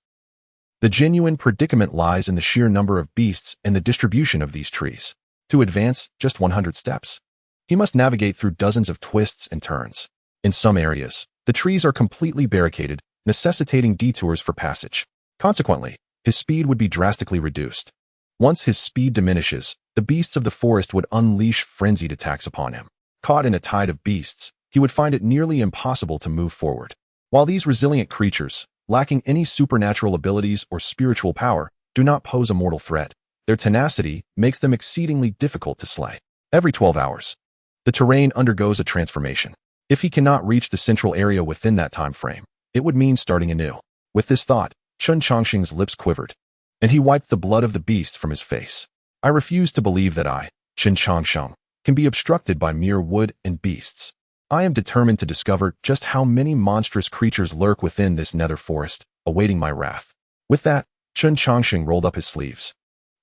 The genuine predicament lies in the sheer number of beasts and the distribution of these trees. To advance just 100 steps, he must navigate through dozens of twists and turns. In some areas, the trees are completely barricaded, necessitating detours for passage. Consequently, his speed would be drastically reduced. Once his speed diminishes, the beasts of the forest would unleash frenzied attacks upon him. Caught in a tide of beasts, he would find it nearly impossible to move forward. While these resilient creatures, lacking any supernatural abilities or spiritual power, do not pose a mortal threat, their tenacity makes them exceedingly difficult to slay. Every 12 hours, the terrain undergoes a transformation. If he cannot reach the central area within that time frame, it would mean starting anew. With this thought, Chen Changsheng's lips quivered, and he wiped the blood of the beast from his face. I refuse to believe that I, Chen Changsheng, can be obstructed by mere wood and beasts. I am determined to discover just how many monstrous creatures lurk within this nether forest, awaiting my wrath. With that, Chen Changsheng rolled up his sleeves.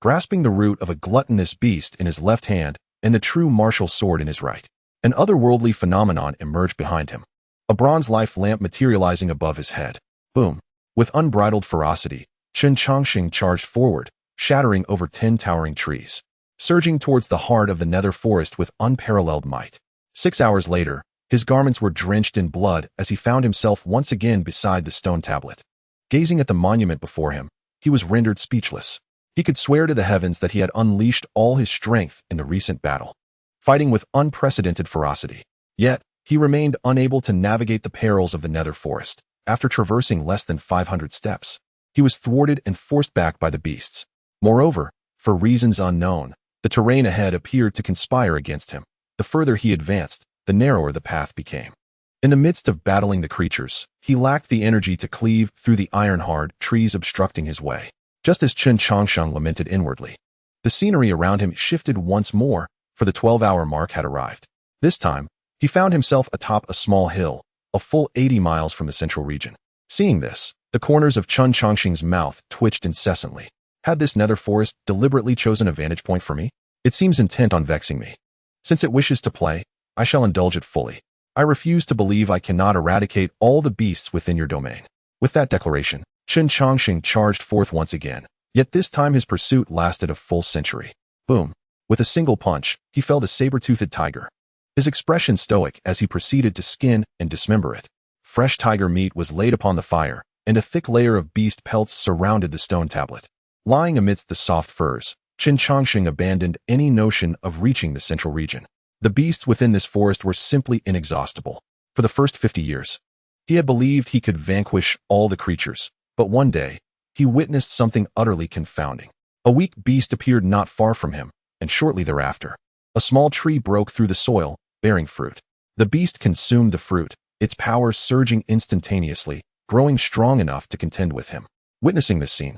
Grasping the root of a gluttonous beast in his left hand and the true martial sword in his right, an otherworldly phenomenon emerged behind him. A bronze life lamp materializing above his head. Boom. With unbridled ferocity, Chen Changsheng charged forward, shattering over 10 towering trees, surging towards the heart of the nether forest with unparalleled might. 6 hours later, his garments were drenched in blood as he found himself once again beside the stone tablet. Gazing at the monument before him, he was rendered speechless. He could swear to the heavens that he had unleashed all his strength in the recent battle, fighting with unprecedented ferocity. Yet, he remained unable to navigate the perils of the nether forest. After traversing less than 500 steps, he was thwarted and forced back by the beasts. Moreover, for reasons unknown, the terrain ahead appeared to conspire against him. The further he advanced, the narrower the path became. In the midst of battling the creatures, he lacked the energy to cleave through the iron-hard trees obstructing his way. Just as Chen Changsheng lamented inwardly, the scenery around him shifted once more, for the 12-hour mark had arrived. This time, he found himself atop a small hill, a full 80 miles from the central region. Seeing this, the corners of Chen Changsheng's mouth twitched incessantly. Had this nether forest deliberately chosen a vantage point for me? It seems intent on vexing me. Since it wishes to play, I shall indulge it fully. I refuse to believe I cannot eradicate all the beasts within your domain. With that declaration, Chen Changsheng charged forth once again, yet this time his pursuit lasted a full century. Boom. With a single punch, he felled a saber-toothed tiger. His expression stoic as he proceeded to skin and dismember it. Fresh tiger meat was laid upon the fire, and a thick layer of beast pelts surrounded the stone tablet. Lying amidst the soft furs, Chen Changsheng abandoned any notion of reaching the central region. The beasts within this forest were simply inexhaustible. For the first 50 years, he had believed he could vanquish all the creatures, but one day, he witnessed something utterly confounding. A weak beast appeared not far from him, and shortly thereafter, a small tree broke through the soil, bearing fruit. The beast consumed the fruit, its power surging instantaneously, growing strong enough to contend with him. Witnessing this scene,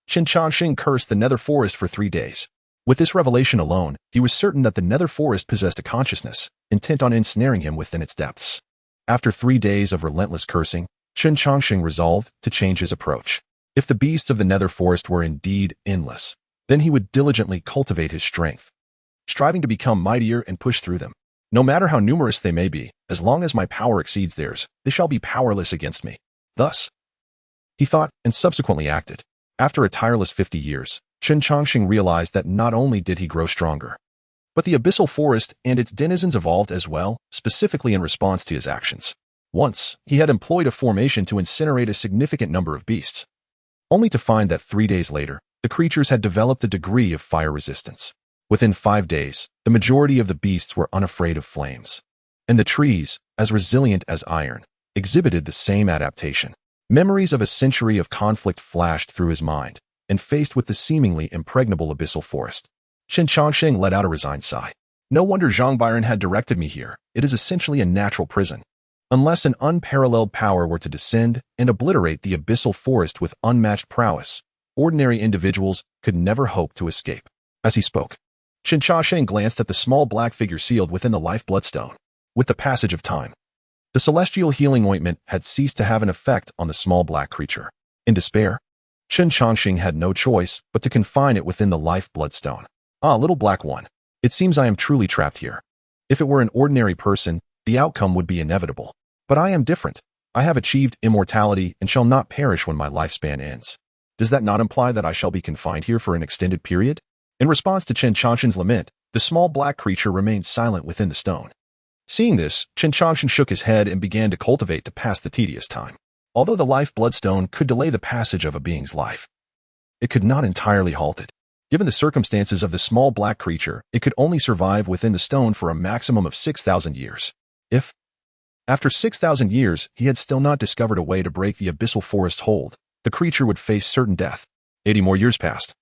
Chen Changsheng cursed the nether forest for 3 days. With this revelation alone, he was certain that the nether forest possessed a consciousness, intent on ensnaring him within its depths. After 3 days of relentless cursing, Chen Changsheng resolved to change his approach. If the beasts of the nether forest were indeed endless, then he would diligently cultivate his strength, striving to become mightier and push through them. No matter how numerous they may be, as long as my power exceeds theirs, they shall be powerless against me. Thus, he thought and subsequently acted. After a tireless 50 years, Chen Changsheng realized that not only did he grow stronger, but the abyssal forest and its denizens evolved as well, specifically in response to his actions. Once, he had employed a formation to incinerate a significant number of beasts, only to find that 3 days later, the creatures had developed a degree of fire resistance. Within 5 days, the majority of the beasts were unafraid of flames, and the trees, as resilient as iron, exhibited the same adaptation. Memories of a century of conflict flashed through his mind, and faced with the seemingly impregnable abyssal forest, Chen Changsheng let out a resigned sigh. No wonder Zhang Byron had directed me here. It is essentially a natural prison. Unless an unparalleled power were to descend and obliterate the abyssal forest with unmatched prowess, ordinary individuals could never hope to escape. As he spoke, Chen Changsheng glanced at the small black figure sealed within the life bloodstone. With the passage of time, the celestial healing ointment had ceased to have an effect on the small black creature. In despair, Chen Changsheng had no choice but to confine it within the life bloodstone. Ah, little black one, it seems I am truly trapped here. If it were an ordinary person, the outcome would be inevitable. But I am different. I have achieved immortality and shall not perish when my lifespan ends. Does that not imply that I shall be confined here for an extended period? In response to Chen Changsheng's lament, the small black creature remained silent within the stone. Seeing this, Chen Changsheng shook his head and began to cultivate to pass the tedious time. Although the life bloodstone could delay the passage of a being's life, it could not entirely halt it. Given the circumstances of the small black creature, it could only survive within the stone for a maximum of 6,000 years. If, after 6,000 years, he had still not discovered a way to break the abyssal forest's hold, the creature would face certain death. 80 more years passed.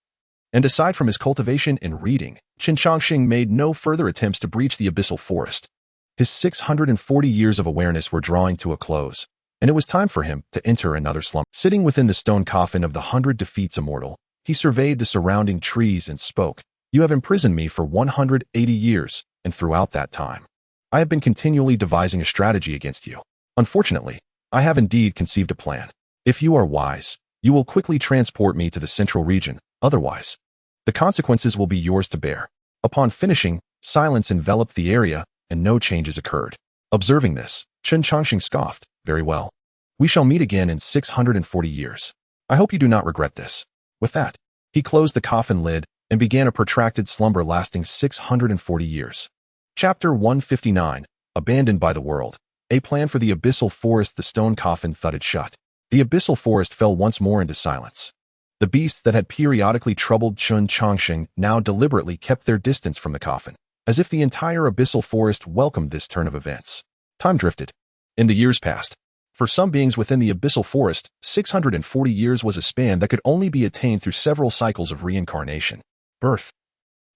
And aside from his cultivation and reading, Chen Changsheng made no further attempts to breach the abyssal forest. His 640 years of awareness were drawing to a close, and it was time for him to enter another slumber. Sitting within the stone coffin of the 100 Defeats Immortal, he surveyed the surrounding trees and spoke, "You have imprisoned me for 180 years, and throughout that time, I have been continually devising a strategy against you. Unfortunately, I have indeed conceived a plan. If you are wise, you will quickly transport me to the central region. Otherwise, the consequences will be yours to bear." Upon finishing, silence enveloped the area, and no changes occurred. Observing this, Chen Changsheng scoffed, "Very well. We shall meet again in 640 years. I hope you do not regret this." With that, he closed the coffin lid and began a protracted slumber lasting 640 years. Chapter 159, Abandoned by the World. A plan for the abyssal forest. The stone coffin thudded shut. The abyssal forest fell once more into silence. The beasts that had periodically troubled Chen Changsheng now deliberately kept their distance from the coffin, as if the entire abyssal forest welcomed this turn of events. Time drifted. And the years passed. For some beings within the abyssal forest, 640 years was a span that could only be attained through several cycles of reincarnation. Birth,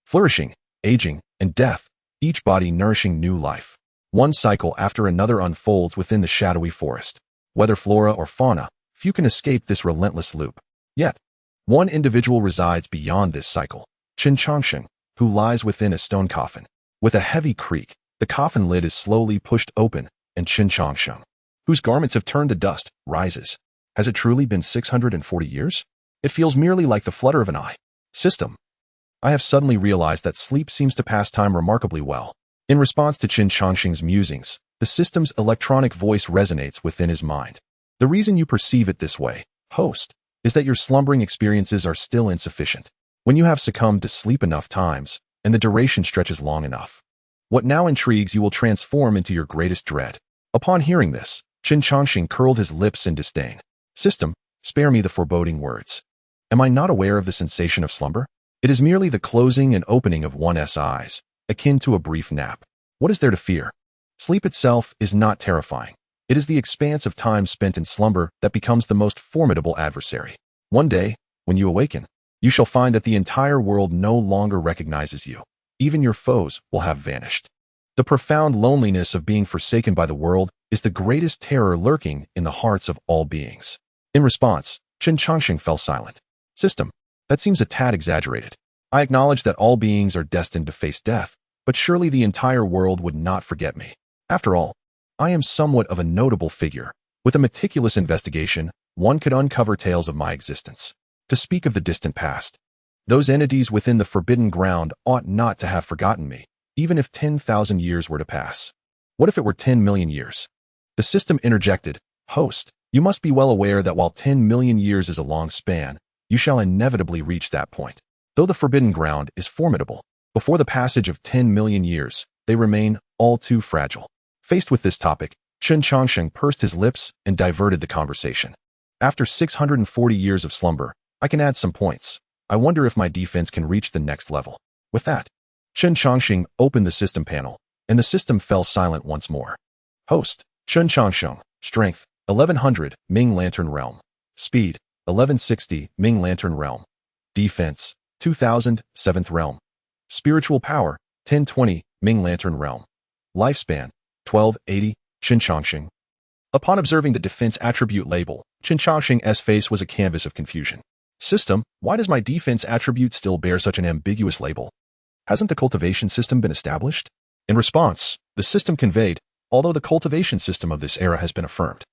flourishing, aging, and death, each body nourishing new life. One cycle after another unfolds within the shadowy forest. Whether flora or fauna, few can escape this relentless loop. Yet, one individual resides beyond this cycle, Chen Changsheng, who lies within a stone coffin. With a heavy creak, the coffin lid is slowly pushed open, and Chen Changsheng, whose garments have turned to dust, rises. Has it truly been 640 years? It feels merely like the flutter of an eye. System. I have suddenly realized that sleep seems to pass time remarkably well. In response to Chen Changsheng's musings, the system's electronic voice resonates within his mind. The reason you perceive it this way, host, is that your slumbering experiences are still insufficient. When you have succumbed to sleep enough times, and the duration stretches long enough, what now intrigues you will transform into your greatest dread. Upon hearing this, Chen Changsheng curled his lips in disdain. System, spare me the foreboding words. Am I not aware of the sensation of slumber? It is merely the closing and opening of one's eyes, akin to a brief nap. What is there to fear? Sleep itself is not terrifying. It is the expanse of time spent in slumber that becomes the most formidable adversary. One day, when you awaken, you shall find that the entire world no longer recognizes you. Even your foes will have vanished. The profound loneliness of being forsaken by the world is the greatest terror lurking in the hearts of all beings. In response, Chen Changsheng fell silent. System, that seems a tad exaggerated. I acknowledge that all beings are destined to face death, but surely the entire world would not forget me. After all, I am somewhat of a notable figure. With a meticulous investigation, one could uncover tales of my existence. To speak of the distant past, those entities within the forbidden ground ought not to have forgotten me, even if 10,000 years were to pass. What if it were 10 million years? The system interjected, "Host, you must be well aware that while 10 million years is a long span, you shall inevitably reach that point. Though the forbidden ground is formidable, before the passage of 10 million years, they remain all too fragile." Faced with this topic, Chen Changsheng pursed his lips and diverted the conversation. After 640 years of slumber, I can add some points. I wonder if my defense can reach the next level. With that, Chen Changsheng opened the system panel, and the system fell silent once more. Host, Chen Changsheng, Strength, 1100, Ming Lantern Realm. Speed, 1160, Ming Lantern Realm. Defense, 2000, 7th Realm. Spiritual power, 1020, Ming Lantern Realm. Lifespan, 1280, Chen Changsheng. Upon observing the defense attribute label, Chen Changsheng's face was a canvas of confusion. System, why does my defense attribute still bear such an ambiguous label? Hasn't the cultivation system been established? In response, the system conveyed, although the cultivation system of this era has been affirmed.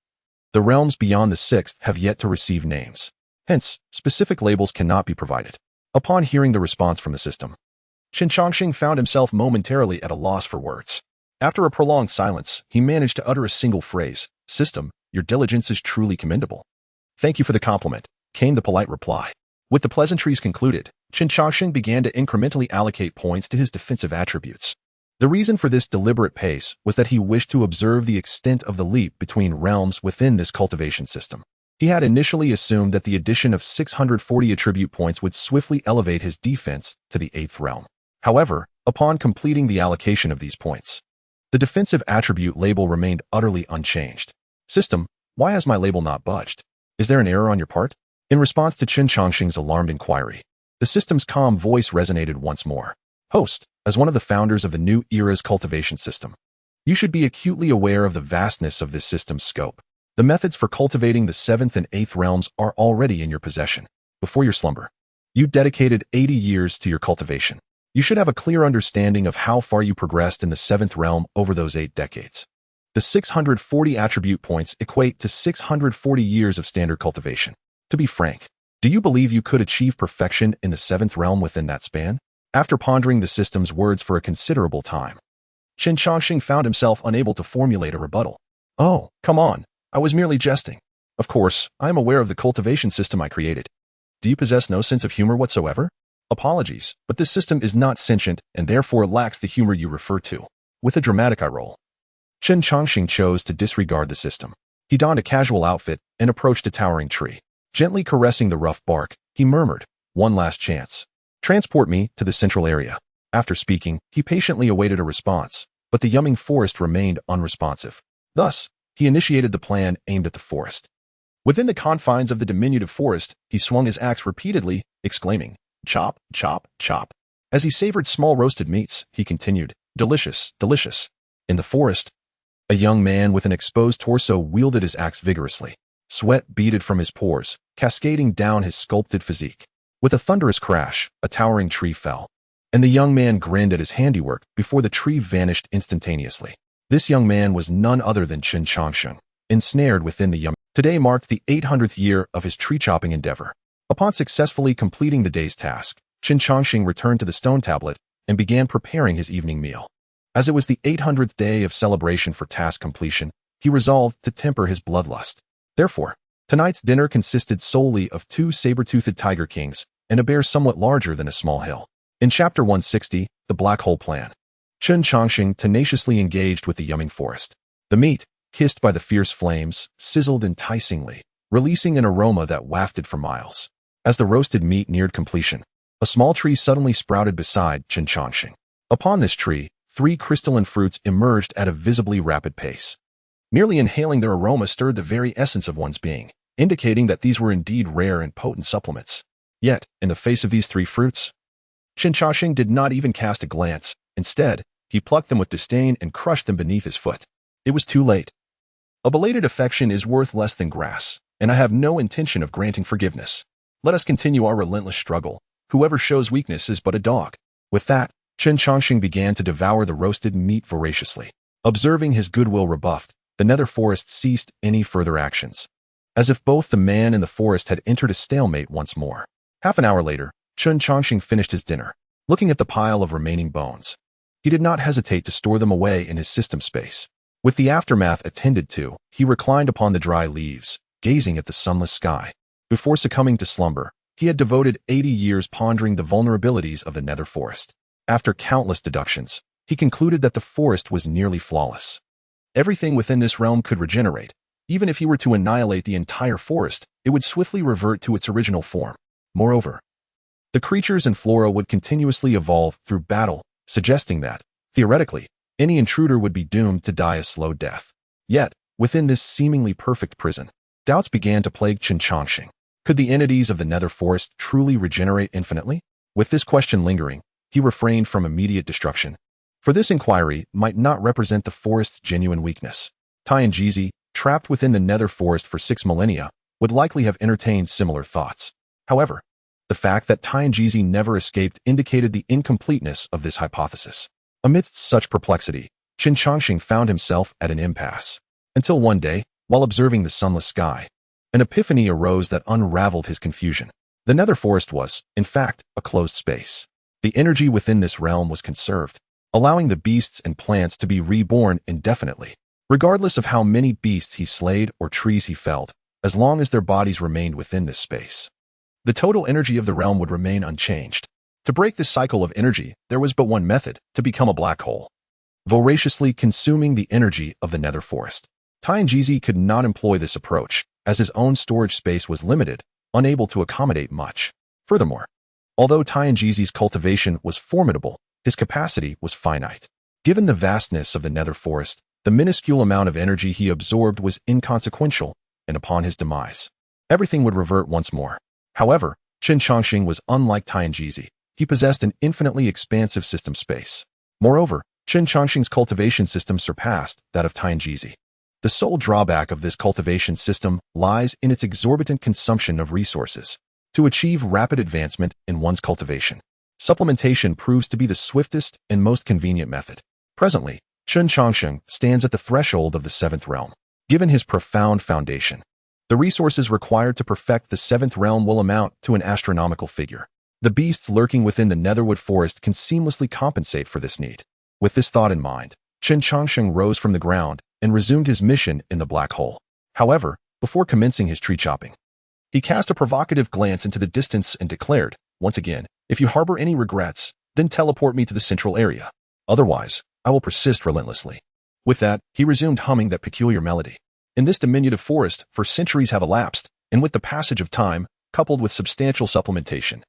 The realms beyond the sixth have yet to receive names. Hence, specific labels cannot be provided. Upon hearing the response from the system, Chen Changsheng found himself momentarily at a loss for words. After a prolonged silence, he managed to utter a single phrase, "System, your diligence is truly commendable." "Thank you for the compliment," came the polite reply. With the pleasantries concluded, Chen Changsheng began to incrementally allocate points to his defensive attributes. The reason for this deliberate pace was that he wished to observe the extent of the leap between realms within this cultivation system. He had initially assumed that the addition of 640 attribute points would swiftly elevate his defense to the 8th realm. However, upon completing the allocation of these points, the defensive attribute label remained utterly unchanged. "System, why has my label not budged? Is there an error on your part?" In response to Chen Changsheng's alarmed inquiry, the system's calm voice resonated once more. "Host, as one of the founders of the new era's cultivation system, you should be acutely aware of the vastness of this system's scope. The methods for cultivating the 7th and 8th realms are already in your possession. Before your slumber, you dedicated 80 years to your cultivation. You should have a clear understanding of how far you progressed in the 7th realm over those 8 decades. The 640 attribute points equate to 640 years of standard cultivation. To be frank, do you believe you could achieve perfection in the 7th realm within that span?" After pondering the system's words for a considerable time, Chen Changsheng found himself unable to formulate a rebuttal. "Oh, come on, I was merely jesting. Of course, I am aware of the cultivation system I created. Do you possess no sense of humor whatsoever? Apologies, but this system is not sentient and therefore lacks the humor you refer to." With a dramatic eye roll, Chen Changsheng chose to disregard the system. He donned a casual outfit and approached a towering tree. Gently caressing the rough bark, he murmured, "One last chance. Transport me to the central area." After speaking, he patiently awaited a response, but the yumming forest remained unresponsive. Thus, he initiated the plan aimed at the forest. Within the confines of the diminutive forest, he swung his axe repeatedly, exclaiming, "Chop, chop, chop." As he savored small roasted meats, he continued, "Delicious, delicious." In the forest, a young man with an exposed torso wielded his axe vigorously. Sweat beaded from his pores, cascading down his sculpted physique. With a thunderous crash, a towering tree fell, and the young man grinned at his handiwork before the tree vanished instantaneously. This young man was none other than Chen Changsheng, ensnared within the yum. Today marked the 800th year of his tree-chopping endeavor. Upon successfully completing the day's task, Chen Changsheng returned to the stone tablet and began preparing his evening meal. As it was the 800th day of celebration for task completion, he resolved to temper his bloodlust. Therefore, tonight's dinner consisted solely of 2 saber-toothed tiger kings and a bear somewhat larger than a small hill. In Chapter 160, The Black Hole Plan, Chen Changsheng tenaciously engaged with the yumming forest. The meat, kissed by the fierce flames, sizzled enticingly, releasing an aroma that wafted for miles. As the roasted meat neared completion, a small tree suddenly sprouted beside Chen Changsheng. Upon this tree, 3 crystalline fruits emerged at a visibly rapid pace. Merely inhaling their aroma stirred the very essence of one's being, indicating that these were indeed rare and potent supplements. Yet, in the face of these 3 fruits, Chen Changsheng did not even cast a glance. Instead, he plucked them with disdain and crushed them beneath his foot. It was too late. A belated affection is worth less than grass, and I have no intention of granting forgiveness. Let us continue our relentless struggle. Whoever shows weakness is but a dog. With that, Chen Changsheng began to devour the roasted meat voraciously. Observing his goodwill rebuffed, the nether forest ceased any further actions, as if both the man and the forest had entered a stalemate once more. Half an hour later, Chen Changsheng finished his dinner. Looking at the pile of remaining bones, he did not hesitate to store them away in his system space. With the aftermath attended to, he reclined upon the dry leaves, gazing at the sunless sky. Before succumbing to slumber, he had devoted 80 years pondering the vulnerabilities of the nether forest. After countless deductions, he concluded that the forest was nearly flawless. Everything within this realm could regenerate. Even if he were to annihilate the entire forest, it would swiftly revert to its original form. Moreover, the creatures and flora would continuously evolve through battle, suggesting that, theoretically, any intruder would be doomed to die a slow death. Yet, within this seemingly perfect prison, doubts began to plague Chen Changsheng. Could the entities of the nether forest truly regenerate infinitely? With this question lingering, he refrained from immediate destruction, for this inquiry might not represent the forest's genuine weakness. Xianxia, trapped within the nether forest for 6 millennia, would likely have entertained similar thoughts. However, the fact that Xianxia never escaped indicated the incompleteness of this hypothesis. Amidst such perplexity, Chen Changsheng found himself at an impasse. Until one day, while observing the sunless sky, an epiphany arose that unraveled his confusion. The nether forest was, in fact, a closed space. The energy within this realm was conserved, allowing the beasts and plants to be reborn indefinitely, regardless of how many beasts he slayed or trees he felled, as long as their bodies remained within this space. The total energy of the realm would remain unchanged. To break this cycle of energy, there was but one method: to become a black hole, voraciously consuming the energy of the nether forest. Xianxia could not employ this approach, as his own storage space was limited, unable to accommodate much. Furthermore, although Xianxia's cultivation was formidable, his capacity was finite. Given the vastness of the nether forest, the minuscule amount of energy he absorbed was inconsequential, and upon his demise, everything would revert once more. However, Chen Changsheng was unlike Xianxia. He possessed an infinitely expansive system space. Moreover, Chen Changsheng's cultivation system surpassed that of Xianxia. The sole drawback of this cultivation system lies in its exorbitant consumption of resources. To achieve rapid advancement in one's cultivation, supplementation proves to be the swiftest and most convenient method. Presently, Chen Changsheng stands at the threshold of the 7th realm. Given his profound foundation, the resources required to perfect the 7th realm will amount to an astronomical figure. The beasts lurking within the netherwood forest can seamlessly compensate for this need. With this thought in mind, Chen Changsheng rose from the ground and resumed his mission in the black hole. However, before commencing his tree chopping, he cast a provocative glance into the distance and declared, once again, "If you harbor any regrets, then teleport me to the central area. Otherwise, I will persist relentlessly." With that, he resumed humming that peculiar melody. In this diminutive forest, for centuries have elapsed, and with the passage of time, coupled with substantial supplementation,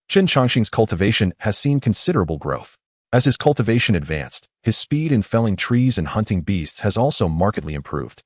Chen Changsheng's cultivation has seen considerable growth. As his cultivation advanced, his speed in felling trees and hunting beasts has also markedly improved.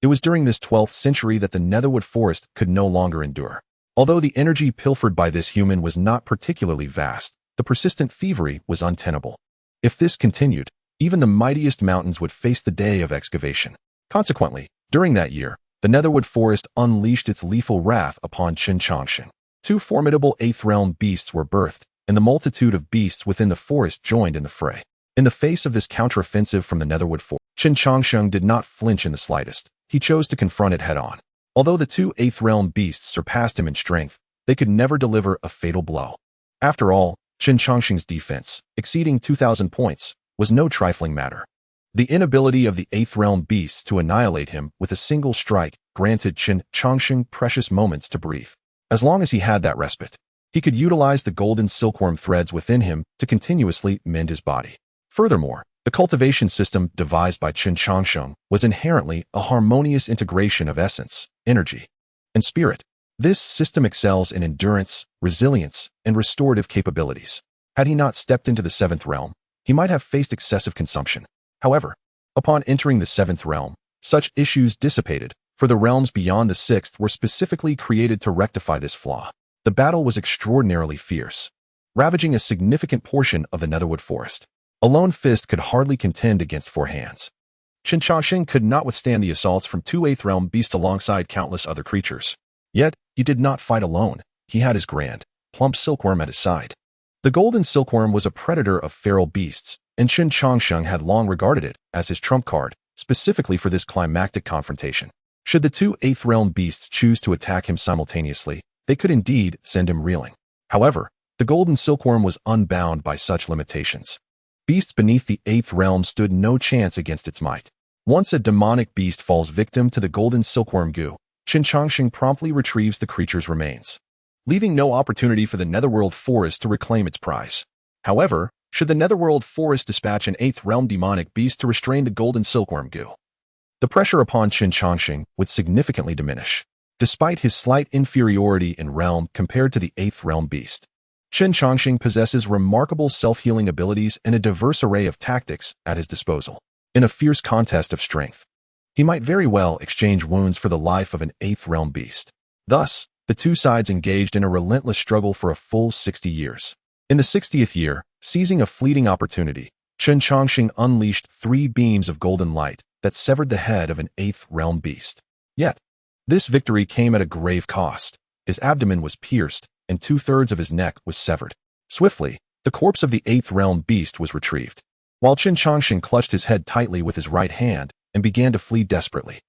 It was during this 12th century that the netherwood forest could no longer endure. Although the energy pilfered by this human was not particularly vast, the persistent thievery was untenable. If this continued, even the mightiest mountains would face the day of excavation. Consequently, during that year, the netherwood forest unleashed its lethal wrath upon Chen Changsheng. 2 formidable 8th realm beasts were birthed, and the multitude of beasts within the forest joined in the fray. In the face of this counteroffensive from the netherwood forest, Chen Changsheng did not flinch in the slightest. He chose to confront it head-on. Although the 2 8th realm beasts surpassed him in strength, they could never deliver a fatal blow. After all, Chen Changsheng's defense, exceeding 2,000 points, was no trifling matter. The inability of the 8th realm beasts to annihilate him with a single strike granted Chen Changsheng precious moments to breathe. As long as he had that respite, he could utilize the golden silkworm threads within him to continuously mend his body. Furthermore, the cultivation system devised by Chen Changsheng was inherently a harmonious integration of essence, energy, and spirit. This system excels in endurance, resilience, and restorative capabilities. Had he not stepped into the 7th realm, he might have faced excessive consumption. However, upon entering the 7th realm, such issues dissipated, for the realms beyond the 6th were specifically created to rectify this flaw. The battle was extraordinarily fierce, ravaging a significant portion of the netherwood forest. A lone fist could hardly contend against 4 hands. Chen Changsheng could not withstand the assaults from 2 8th realm beasts alongside countless other creatures. Yet, he did not fight alone. He had his grand, plump silkworm at his side. The golden silkworm was a predator of feral beasts, and Chen Changsheng had long regarded it as his trump card, specifically for this climactic confrontation. Should the 2 8th realm beasts choose to attack him simultaneously, they could indeed send him reeling. However, the golden silkworm was unbound by such limitations. Beasts beneath the 8th realm stood no chance against its might. Once a demonic beast falls victim to the golden silkworm goo, Chen Changsheng promptly retrieves the creature's remains, leaving no opportunity for the netherworld forest to reclaim its prize. However, should the netherworld forest dispatch an 8th realm demonic beast to restrain the golden silkworm goo, the pressure upon Chen Changsheng would significantly diminish. Despite his slight inferiority in realm compared to the 8th realm beast, Chen Changsheng possesses remarkable self-healing abilities and a diverse array of tactics at his disposal. In a fierce contest of strength, he might very well exchange wounds for the life of an 8th realm beast. Thus, the 2 sides engaged in a relentless struggle for a full 60 years. In the 60th year, seizing a fleeting opportunity, Chen Changsheng unleashed 3 beams of golden light that severed the head of an 8th realm beast. Yet, this victory came at a grave cost. His abdomen was pierced, and 2/3 of his neck was severed. Swiftly, the corpse of the 8th realm beast was retrieved, while Chen Changsheng clutched his head tightly with his right hand and began to flee desperately.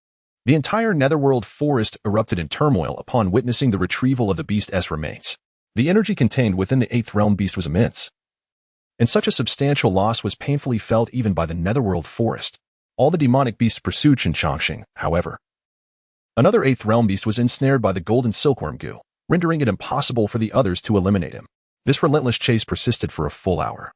The entire netherworld forest erupted in turmoil upon witnessing the retrieval of the beast's remains. The energy contained within the 8th realm beast was immense, and such a substantial loss was painfully felt even by the netherworld forest. All the demonic beasts pursued Chen Changsheng, however. Another 8th realm beast was ensnared by the golden silkworm goo, rendering it impossible for the others to eliminate him. This relentless chase persisted for a full hour,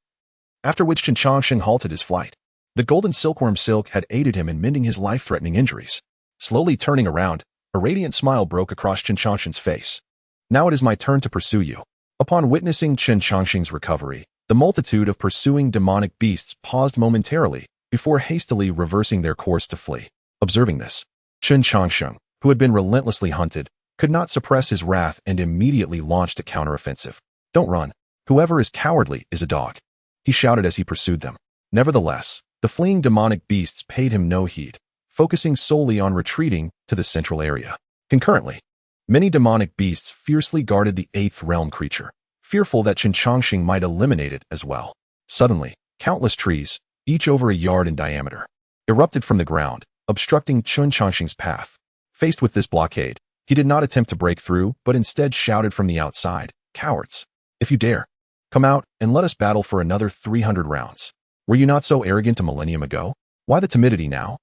after which Chen Changsheng halted his flight. The golden silkworm silk had aided him in mending his life-threatening injuries. Slowly turning around, a radiant smile broke across Chen Changsheng's face. Now it is my turn to pursue you. Upon witnessing Chen Changsheng's recovery, the multitude of pursuing demonic beasts paused momentarily before hastily reversing their course to flee. Observing this, Chen Changsheng, who had been relentlessly hunted, could not suppress his wrath and immediately launched a counteroffensive. Don't run. Whoever is cowardly is a dog, he shouted as he pursued them. Nevertheless, the fleeing demonic beasts paid him no heed, focusing solely on retreating to the central area. Concurrently, many demonic beasts fiercely guarded the 8th realm creature, fearful that Chen Changsheng might eliminate it as well. Suddenly, countless trees, each over a yard in diameter, erupted from the ground, obstructing Chen Changsheng's path. Faced with this blockade, he did not attempt to break through, but instead shouted from the outside, "Cowards! If you dare, come out and let us battle for another 300 rounds. Were you not so arrogant a millennium ago? Why the timidity now?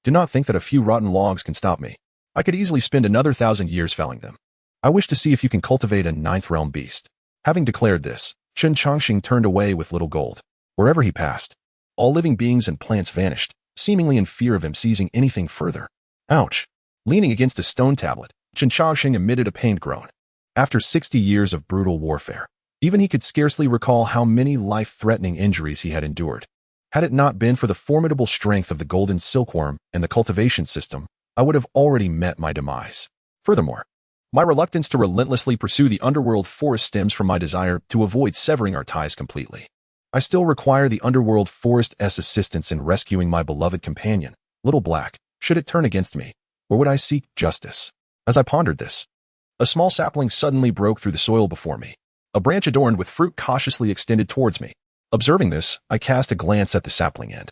Do not think that a few rotten logs can stop me. I could easily spend another 1,000 years felling them. I wish to see if you can cultivate a 9th realm beast." Having declared this, Chen Changsheng turned away with little gold. Wherever he passed, all living beings and plants vanished, seemingly in fear of him seizing anything further. Ouch! Leaning against a stone tablet, Chen Changsheng emitted a pained groan. After 60 years of brutal warfare, even he could scarcely recall how many life-threatening injuries he had endured. Had it not been for the formidable strength of the golden silkworm and the cultivation system, I would have already met my demise. Furthermore, my reluctance to relentlessly pursue the underworld forest stems from my desire to avoid severing our ties completely. I still require the underworld forest's assistance in rescuing my beloved companion, Little Black, should it turn against me, or would I seek justice? As I pondered this, a small sapling suddenly broke through the soil before me. A branch adorned with fruit cautiously extended towards me. Observing this, I cast a glance at the sapling end.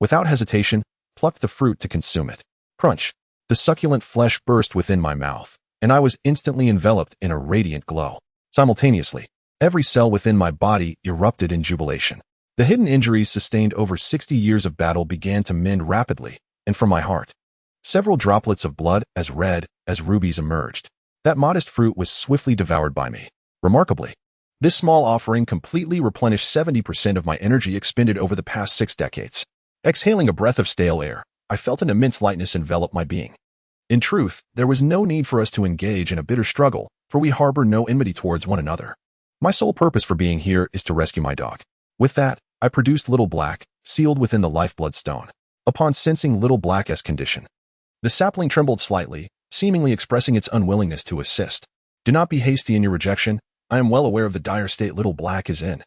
Without hesitation, plucked the fruit to consume it. Crunch! The succulent flesh burst within my mouth, and I was instantly enveloped in a radiant glow. Simultaneously, every cell within my body erupted in jubilation. The hidden injuries sustained over 60 years of battle began to mend rapidly, and from my heart, several droplets of blood as red as rubies emerged. That modest fruit was swiftly devoured by me. Remarkably, this small offering completely replenished 70% of my energy expended over the past 6 decades. Exhaling a breath of stale air, I felt an immense lightness envelop my being. In truth, there was no need for us to engage in a bitter struggle, for we harbor no enmity towards one another. My sole purpose for being here is to rescue my dog. With that, I produced Little Black, sealed within the lifeblood stone. Upon sensing Little Black's condition, the sapling trembled slightly, seemingly expressing its unwillingness to assist. Do not be hasty in your rejection. I am well aware of the dire state Little Black is in,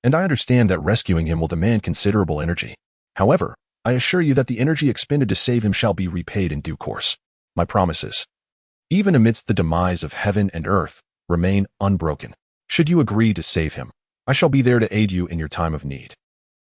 and I understand that rescuing him will demand considerable energy. However, I assure you that the energy expended to save him shall be repaid in due course. My promises, even amidst the demise of heaven and earth, remain unbroken. Should you agree to save him, I shall be there to aid you in your time of need.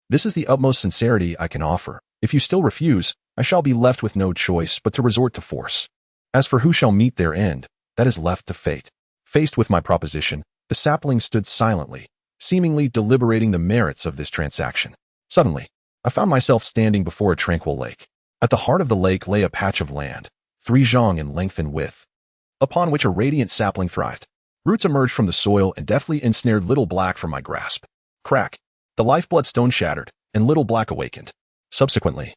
This is the utmost sincerity I can offer. If you still refuse, I shall be left with no choice but to resort to force. As for who shall meet their end, that is left to fate. Faced with my proposition, the sapling stood silently, seemingly deliberating the merits of this transaction. Suddenly, I found myself standing before a tranquil lake. At the heart of the lake lay a patch of land, 3 zhang in length and width, upon which a radiant sapling thrived. Roots emerged from the soil and deftly ensnared Little Black from my grasp. Crack! The lifeblood stone shattered, and Little Black awakened. Subsequently,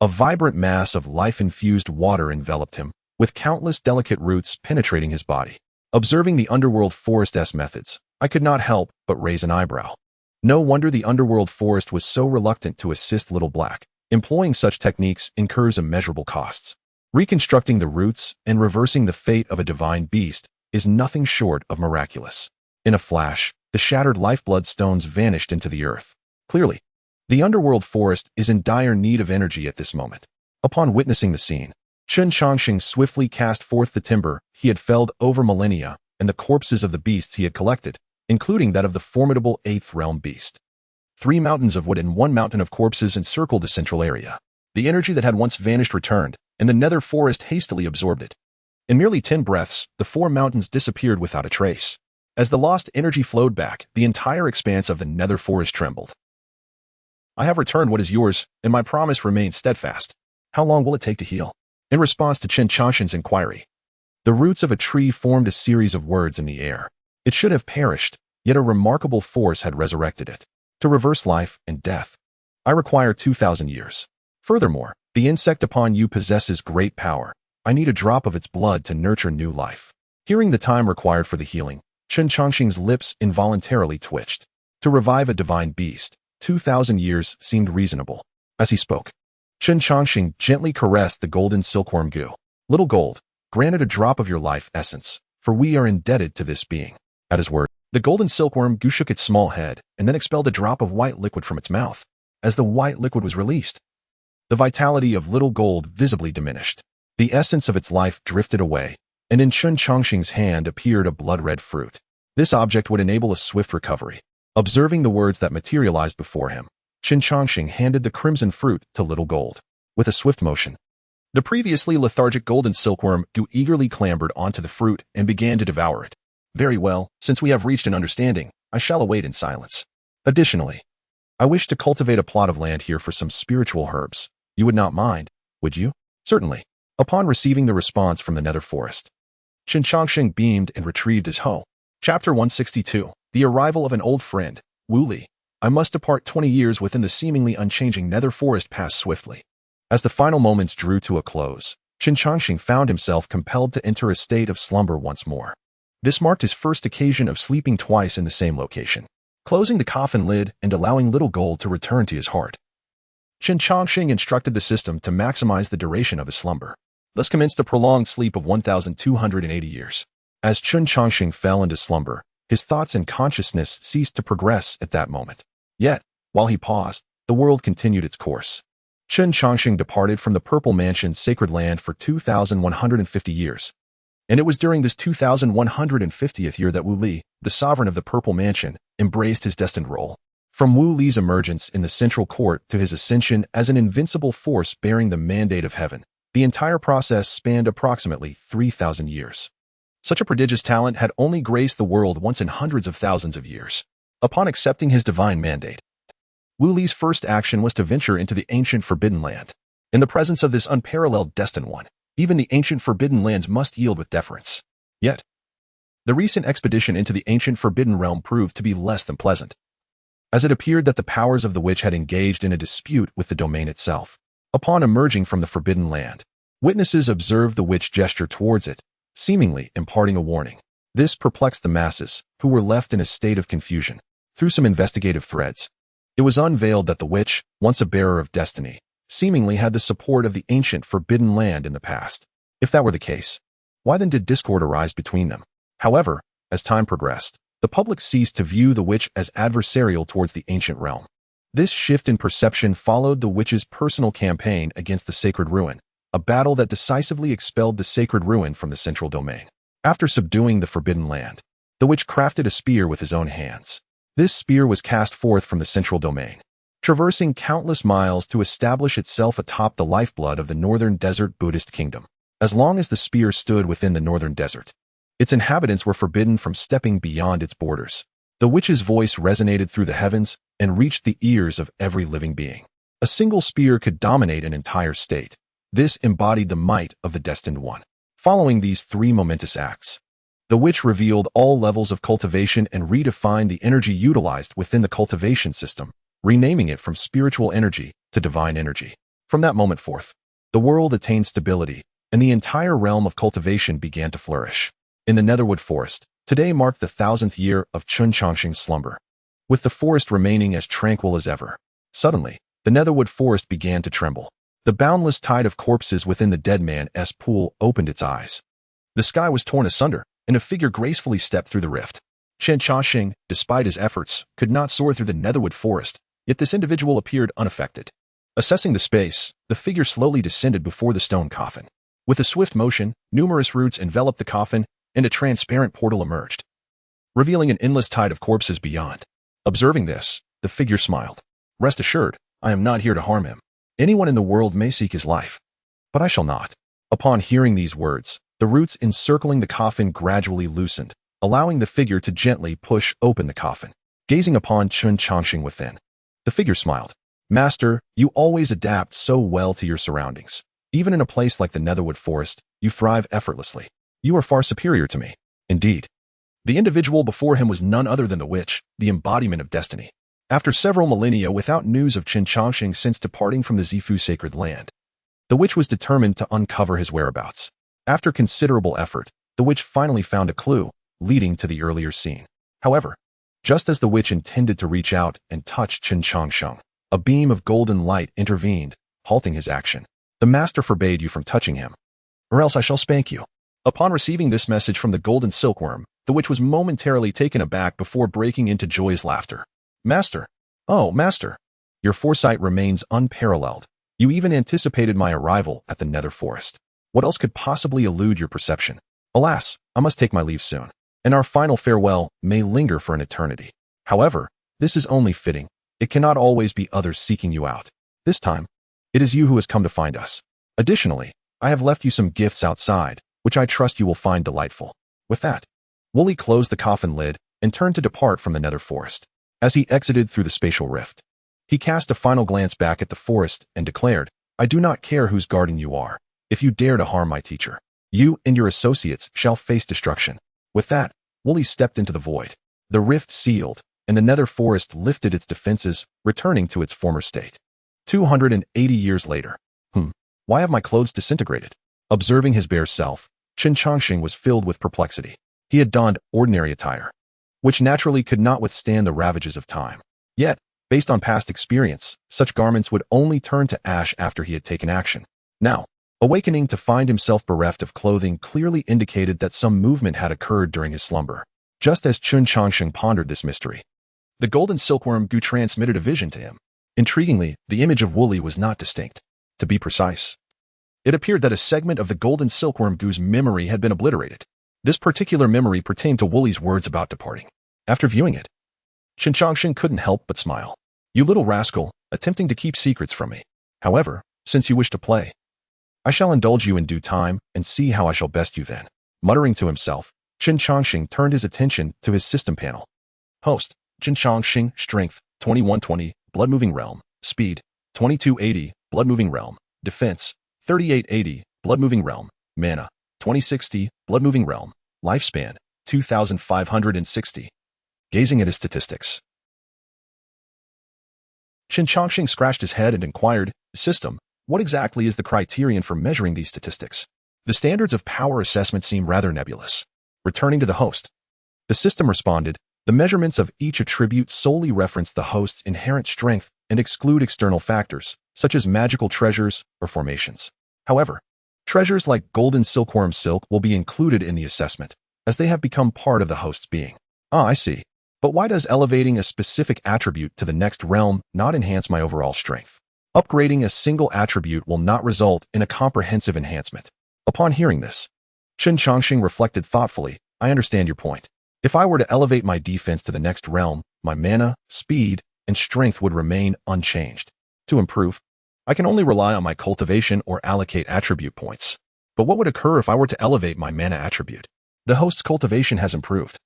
a vibrant mass of life-infused water enveloped him, with countless delicate roots penetrating his body. Observing the underworld forest's methods, I could not help but raise an eyebrow. No wonder the underworld forest was so reluctant to assist Little Black. Employing such techniques incurs immeasurable costs. Reconstructing the roots and reversing the fate of a divine beast is nothing short of miraculous. In a flash, The shattered lifeblood stones vanished into the earth. Clearly, the underworld forest is in dire need of energy at this moment. Upon witnessing the scene, Chen Changsheng swiftly cast forth the timber he had felled over millennia and the corpses of the beasts he had collected, including that of the formidable Eighth Realm beast. 3 mountains of wood and 1 mountain of corpses encircled the central area. The energy that had once vanished returned, and the nether forest hastily absorbed it. In merely 10 breaths, the 4 mountains disappeared without a trace. As the lost energy flowed back, the entire expanse of the nether forest trembled. I have returned what is yours, and my promise remains steadfast. How long will it take to heal? In response to Chen Changsheng's inquiry, the roots of a tree formed a series of words in the air. It should have perished, yet a remarkable force had resurrected it. To reverse life and death, I require 2,000 years. Furthermore, the insect upon you possesses great power. I need a drop of its blood to nurture new life. Hearing the time required for the healing, Chen Changsheng's lips involuntarily twitched. To revive a divine beast, 2,000 years seemed reasonable. As he spoke, Chen Changsheng gently caressed the golden silkworm goo. Little gold, granted a drop of your life essence, for we are indebted to this being. At his word, the golden silkworm goo shook its small head and then expelled a drop of white liquid from its mouth. As the white liquid was released, the vitality of little gold visibly diminished. The essence of its life drifted away, and in Chen Changsheng's hand appeared a blood-red fruit. This object would enable a swift recovery. Observing the words that materialized before him, Chen Changsheng handed the crimson fruit to little gold. With a swift motion, the previously lethargic golden silkworm goo eagerly clambered onto the fruit and began to devour it. Very well, since we have reached an understanding, I shall await in silence. Additionally, I wish to cultivate a plot of land here for some spiritual herbs. You would not mind, would you? Certainly. Upon receiving the response from the nether forest, Chen Changsheng beamed and retrieved his hoe. Chapter 162. The arrival of an old friend, Wu Li. I must depart 20 years within the seemingly unchanging nether forest passed swiftly. As the final moments drew to a close, Chen Changsheng found himself compelled to enter a state of slumber once more. This marked his first occasion of sleeping twice in the same location. Closing the coffin lid and allowing little gold to return to his heart, Chen Changsheng instructed the system to maximize the duration of his slumber. Thus commenced a prolonged sleep of 1,280 years. As Chen Changsheng fell into slumber, his thoughts and consciousness ceased to progress at that moment. Yet, while he paused, the world continued its course. Chen Changsheng departed from the Purple Mansion's sacred land for 2,150 years. And it was during this 2,150th year that Wu Li, the sovereign of the Purple Mansion, embraced his destined role. From Wu Li's emergence in the central court to his ascension as an invincible force bearing the mandate of heaven, the entire process spanned approximately 3,000 years. Such a prodigious talent had only graced the world once in hundreds of thousands of years. Upon accepting his divine mandate, Wu Li's first action was to venture into the ancient Forbidden Land. In the presence of this unparalleled destined one, even the ancient Forbidden Lands must yield with deference. Yet, the recent expedition into the ancient Forbidden Realm proved to be less than pleasant, as it appeared that the powers of the witch had engaged in a dispute with the domain itself. Upon emerging from the Forbidden Land, witnesses observed the witch gesture towards it, seemingly imparting a warning. This perplexed the masses, who were left in a state of confusion. Through some investigative threads, it was unveiled that the witch, once a bearer of destiny, seemingly had the support of the ancient Forbidden Land in the past. If that were the case, why then did discord arise between them? However, as time progressed, the public ceased to view the witch as adversarial towards the ancient realm. This shift in perception followed the witch's personal campaign against the Sacred Ruin, a battle that decisively expelled the Sacred Ruin from the central domain. After subduing the Forbidden Land, the witch crafted a spear with his own hands. This spear was cast forth from the central domain, traversing countless miles to establish itself atop the lifeblood of the Northern Desert Buddhist kingdom. As long as the spear stood within the Northern Desert, its inhabitants were forbidden from stepping beyond its borders. The witch's voice resonated through the heavens and reached the ears of every living being. A single spear could dominate an entire state. This embodied the might of the Destined One. Following these 3 momentous acts, the witch revealed all levels of cultivation and redefined the energy utilized within the cultivation system, renaming it from spiritual energy to divine energy. From that moment forth, the world attained stability, and the entire realm of cultivation began to flourish. In the Netherwood Forest, today marked the 1,000th year of Chen Changsheng's slumber. With the forest remaining as tranquil as ever, suddenly, the Netherwood Forest began to tremble. The boundless tide of corpses within the dead man's pool opened its eyes. The sky was torn asunder, and a figure gracefully stepped through the rift. Chen Changsheng, despite his efforts, could not soar through the netherwood forest, yet this individual appeared unaffected. Assessing the space, the figure slowly descended before the stone coffin. With a swift motion, numerous roots enveloped the coffin, and a transparent portal emerged, revealing an endless tide of corpses beyond. Observing this, the figure smiled. Rest assured, I am not here to harm him. Anyone in the world may seek his life, but I shall not. Upon hearing these words, the roots encircling the coffin gradually loosened, allowing the figure to gently push open the coffin. Gazing upon Chen Changsheng within, the figure smiled. Master, you always adapt so well to your surroundings. Even in a place like the netherwood forest, you thrive effortlessly. You are far superior to me. Indeed. The individual before him was none other than the witch, the embodiment of destiny. After several millennia without news of Chen Changsheng since departing from the Zifu sacred land, the witch was determined to uncover his whereabouts. After considerable effort, the witch finally found a clue, leading to the earlier scene. However, just as the witch intended to reach out and touch Chen Changsheng, a beam of golden light intervened, halting his action. The master forbade you from touching him, or else I shall spank you. Upon receiving this message from the golden silkworm, the witch was momentarily taken aback before breaking into joyous laughter. Master! Oh, Master! Your foresight remains unparalleled. You even anticipated my arrival at the nether forest. What else could possibly elude your perception? Alas, I must take my leave soon, and our final farewell may linger for an eternity. However, this is only fitting. It cannot always be others seeking you out. This time, it is you who has come to find us. Additionally, I have left you some gifts outside, which I trust you will find delightful. With that, Wooly closed the coffin lid and turned to depart from the nether forest. As he exited through the spatial rift, he cast a final glance back at the forest and declared, I do not care whose guardian you are. If you dare to harm my teacher, you and your associates shall face destruction. With that, Wooly stepped into the void. The rift sealed, and the nether forest lifted its defenses, returning to its former state. 280 years later. Why have my clothes disintegrated? Observing his bare self, Chen Changsheng was filled with perplexity. He had donned ordinary attire, which naturally could not withstand the ravages of time. Yet, based on past experience, such garments would only turn to ash after he had taken action. Now, awakening to find himself bereft of clothing clearly indicated that some movement had occurred during his slumber. Just as Chen Changsheng pondered this mystery, the golden silkworm goo transmitted a vision to him. Intriguingly, the image of Wooly was not distinct. To be precise, it appeared that a segment of the golden silkworm goo's memory had been obliterated. This particular memory pertained to Wooly's words about departing. After viewing it, Chen Changsheng couldn't help but smile. You little rascal, attempting to keep secrets from me. However, since you wish to play, I shall indulge you in due time and see how I shall best you then. Muttering to himself, Chen Changsheng turned his attention to his system panel. Host, Chen Changsheng, Strength, 2120, Blood-Moving Realm, Speed, 2280, Blood-Moving Realm, Defense, 3880, Blood-Moving Realm, Mana, 2060, Blood-Moving Realm, Lifespan, 2560. Gazing at his statistics, Chen Changsheng scratched his head and inquired, System, what exactly is the criterion for measuring these statistics? The standards of power assessment seem rather nebulous. Returning to the host, the system responded, the measurements of each attribute solely reference the host's inherent strength and exclude external factors, such as magical treasures or formations. However, treasures like golden silkworm silk will be included in the assessment, as they have become part of the host's being. Ah, I see. But why does elevating a specific attribute to the next realm not enhance my overall strength? Upgrading a single attribute will not result in a comprehensive enhancement. Upon hearing this, Chen Changsheng reflected thoughtfully, I understand your point. If I were to elevate my defense to the next realm, my mana, speed, and strength would remain unchanged. To improve, I can only rely on my cultivation or allocate attribute points. But what would occur if I were to elevate my mana attribute? The host's cultivation has improved.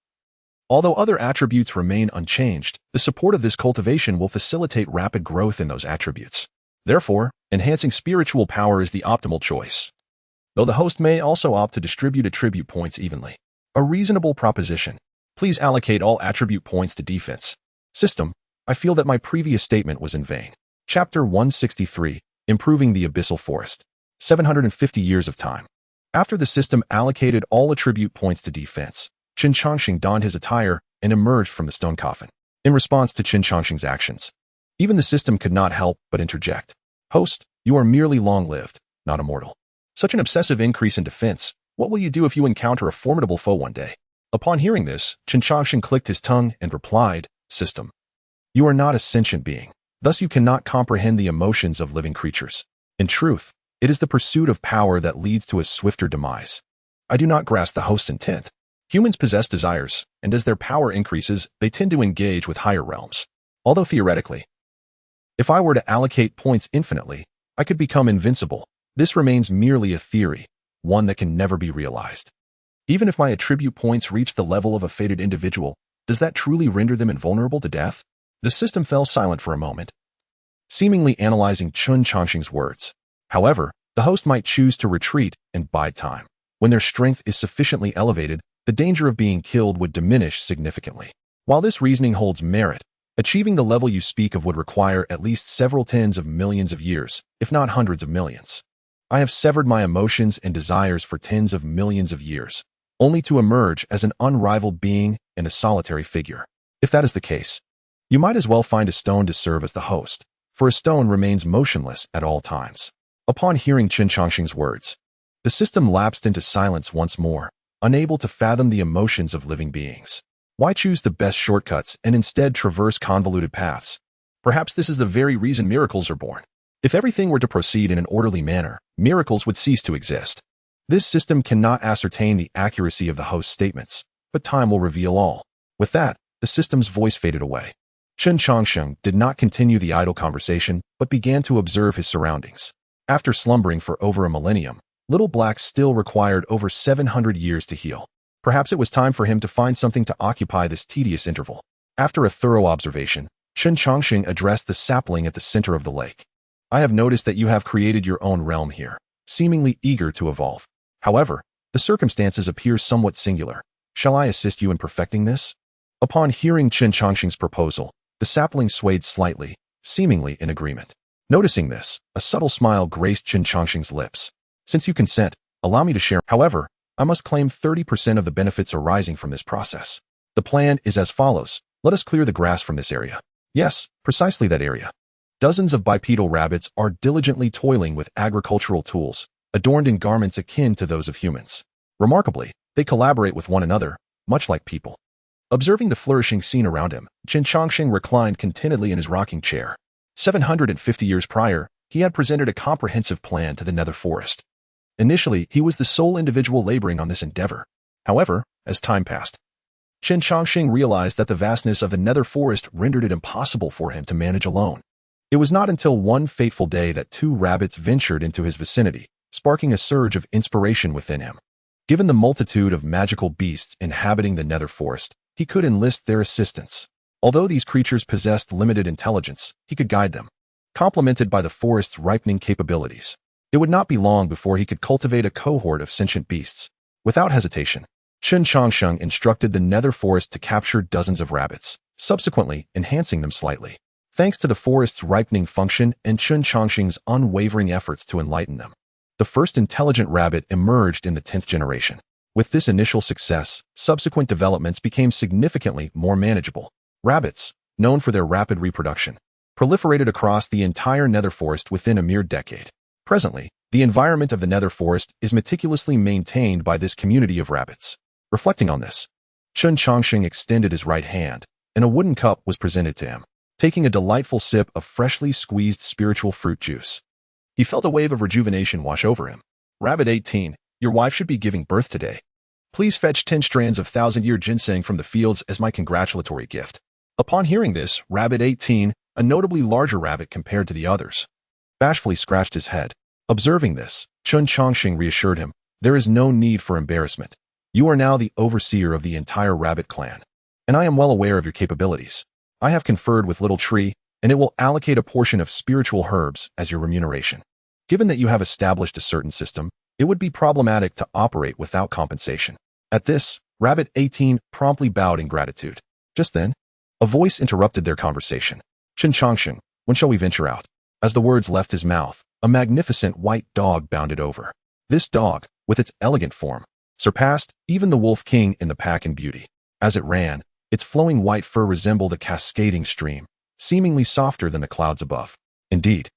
Although other attributes remain unchanged, the support of this cultivation will facilitate rapid growth in those attributes. Therefore, enhancing spiritual power is the optimal choice, though the host may also opt to distribute attribute points evenly. A reasonable proposition. Please allocate all attribute points to defense. System, I feel that my previous statement was in vain. Chapter 163, Improving the Abyssal Forest. 750 years of time. After the system allocated all attribute points to defense, Chen Changsheng donned his attire and emerged from the stone coffin. In response to Chen Changsheng's actions, even the system could not help but interject. Host, you are merely long-lived, not immortal. Such an obsessive increase in defense, what will you do if you encounter a formidable foe one day? Upon hearing this, Chen Changsheng clicked his tongue and replied, "System, you are not a sentient being. Thus you cannot comprehend the emotions of living creatures. In truth, it is the pursuit of power that leads to a swifter demise. I do not grasp the host's intent. Humans possess desires, and as their power increases, they tend to engage with higher realms. Although theoretically, if I were to allocate points infinitely, I could become invincible. This remains merely a theory, one that can never be realized. Even if my attribute points reach the level of a fated individual, does that truly render them invulnerable to death?" The system fell silent for a moment, seemingly analyzing Chen Changsheng's words. However, the host might choose to retreat and bide time. When their strength is sufficiently elevated, the danger of being killed would diminish significantly. While this reasoning holds merit, achieving the level you speak of would require at least several tens of millions of years, if not hundreds of millions. I have severed my emotions and desires for tens of millions of years, only to emerge as an unrivaled being and a solitary figure. If that is the case, you might as well find a stone to serve as the host, for a stone remains motionless at all times. Upon hearing Chen Changsheng's words, the system lapsed into silence once more, unable to fathom the emotions of living beings. Why choose the best shortcuts and instead traverse convoluted paths? Perhaps this is the very reason miracles are born. If everything were to proceed in an orderly manner, miracles would cease to exist. This system cannot ascertain the accuracy of the host's statements, but time will reveal all. With that, the system's voice faded away. Chen Changsheng did not continue the idle conversation, but began to observe his surroundings. After slumbering for over a millennium, Little Black still required over 700 years to heal. Perhaps it was time for him to find something to occupy this tedious interval. After a thorough observation, Chen Changsheng addressed the sapling at the center of the lake. "I have noticed that you have created your own realm here, seemingly eager to evolve. However, the circumstances appear somewhat singular. Shall I assist you in perfecting this?" Upon hearing Chen Changsheng's proposal, the sapling swayed slightly, seemingly in agreement. Noticing this, a subtle smile graced Chen Changsheng's lips. "Since you consent, allow me to share. However, I must claim 30% of the benefits arising from this process. The plan is as follows. Let us clear the grass from this area." Yes, precisely that area. Dozens of bipedal rabbits are diligently toiling with agricultural tools, adorned in garments akin to those of humans. Remarkably, they collaborate with one another, much like people. Observing the flourishing scene around him, Chen Changsheng reclined contentedly in his rocking chair. 750 years prior, he had presented a comprehensive plan to the Nether Forest. Initially, he was the sole individual laboring on this endeavor. However, as time passed, Chen Changsheng realized that the vastness of the Nether Forest rendered it impossible for him to manage alone. It was not until one fateful day that two rabbits ventured into his vicinity, sparking a surge of inspiration within him. Given the multitude of magical beasts inhabiting the Nether Forest, he could enlist their assistance. Although these creatures possessed limited intelligence, he could guide them. Complemented by the forest's ripening capabilities, it would not be long before he could cultivate a cohort of sentient beasts. Without hesitation, Chen Changsheng instructed the Nether Forest to capture dozens of rabbits, subsequently enhancing them slightly. Thanks to the forest's ripening function and Chen Changsheng's unwavering efforts to enlighten them, the first intelligent rabbit emerged in the 10th generation. With this initial success, subsequent developments became significantly more manageable. Rabbits, known for their rapid reproduction, proliferated across the entire Nether Forest within a mere decade. Presently, the environment of the Nether Forest is meticulously maintained by this community of rabbits. Reflecting on this, Chen Changsheng extended his right hand, and a wooden cup was presented to him. Taking a delightful sip of freshly squeezed spiritual fruit juice, he felt a wave of rejuvenation wash over him. "Rabbit 18, your wife should be giving birth today. Please fetch 10 strands of 1,000-year ginseng from the fields as my congratulatory gift." Upon hearing this, Rabbit 18, a notably larger rabbit compared to the others, bashfully scratched his head. Observing this, Chen Changsheng reassured him, "There is no need for embarrassment. You are now the overseer of the entire rabbit clan, and I am well aware of your capabilities. I have conferred with Little Tree, and it will allocate a portion of spiritual herbs as your remuneration. Given that you have established a certain system, it would be problematic to operate without compensation." At this, Rabbit 18 promptly bowed in gratitude. Just then, a voice interrupted their conversation. "Chen Changsheng, when shall we venture out?" As the words left his mouth, a magnificent white dog bounded over. This dog, with its elegant form, surpassed even the Wolf King in the pack in beauty. As it ran, its flowing white fur resembled a cascading stream, seemingly softer than the clouds above. Indeed,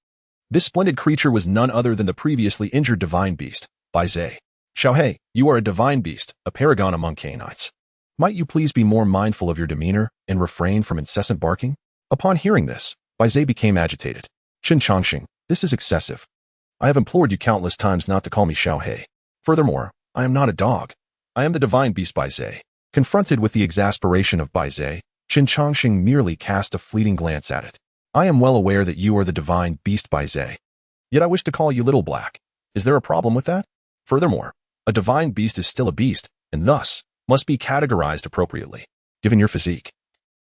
this splendid creature was none other than the previously injured divine beast, Bai Zhe. "Xiaohei, you are a divine beast, a paragon among canines. Might you please be more mindful of your demeanor and refrain from incessant barking? Upon hearing this, Baizé became agitated. Chen Changsheng, this is excessive. I have implored you countless times not to call me Xiao. Furthermore, I am not a dog. I am the divine beast Baizé. Confronted with the exasperation of Baizé, Chen Changsheng merely cast a fleeting glance at it. I am well aware that you are the divine beast Baizé. Yet I wish to call you Little Black. Is there a problem with that? Furthermore, a divine beast is still a beast, and thus must be categorized appropriately. Given your physique,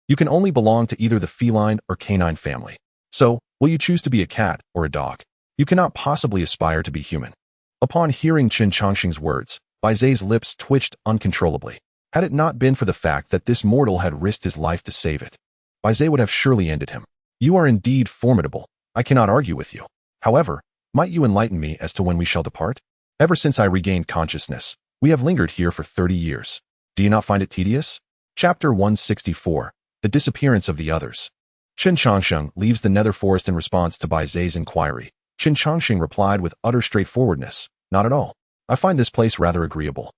you can only belong to either the feline or canine family. So, will you choose to be a cat or a dog? You cannot possibly aspire to be human. Upon hearing Chen Changsheng's words, Baizé's lips twitched uncontrollably. Had it not been for the fact that this mortal had risked his life to save it, Baizé would have surely ended him. You are indeed formidable. I cannot argue with you. However, might you enlighten me as to when we shall depart? Ever since I regained consciousness, we have lingered here for 30 years. Do you not find it tedious? Chapter 164. The Disappearance of the Others. Chen Changsheng leaves the nether forest in response to Baizé's inquiry. Chen Changsheng replied with utter straightforwardness, not at all. I find this place rather agreeable.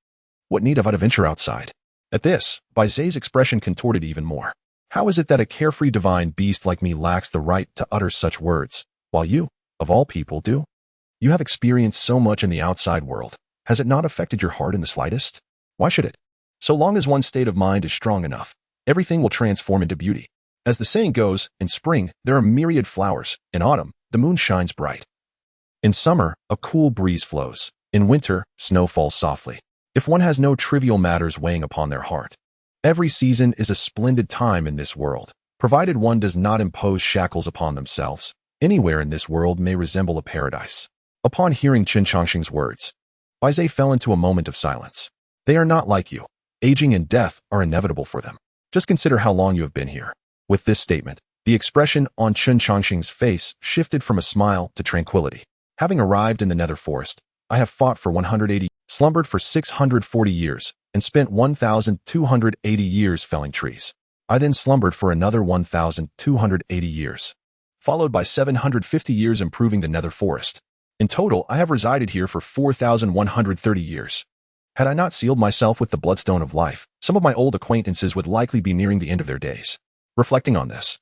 What need have I to venture outside? At this, Baizé's expression contorted even more. How is it that a carefree divine beast like me lacks the right to utter such words, while you, of all people, do? You have experienced so much in the outside world. Has it not affected your heart in the slightest? Why should it? So long as one's state of mind is strong enough, everything will transform into beauty. As the saying goes, in spring, there are myriad flowers. In autumn, the moon shines bright. In summer, a cool breeze flows. In winter, snow falls softly. If one has no trivial matters weighing upon their heart, every season is a splendid time in this world, provided one does not impose shackles upon themselves. Anywhere in this world may resemble a paradise. Upon hearing Chen Changsheng's words, Baizé fell into a moment of silence. They are not like you. Aging and death are inevitable for them. Just consider how long you have been here. With this statement, the expression on Chen Changsheng's face shifted from a smile to tranquility. Having arrived in the nether forest, I have fought for 180, slumbered for 640 years, and spent 1,280 years felling trees. I then slumbered for another 1,280 years, followed by 750 years improving the nether forest. In total, I have resided here for 4,130 years. Had I not sealed myself with the bloodstone of life, some of my old acquaintances would likely be nearing the end of their days. Reflecting on this,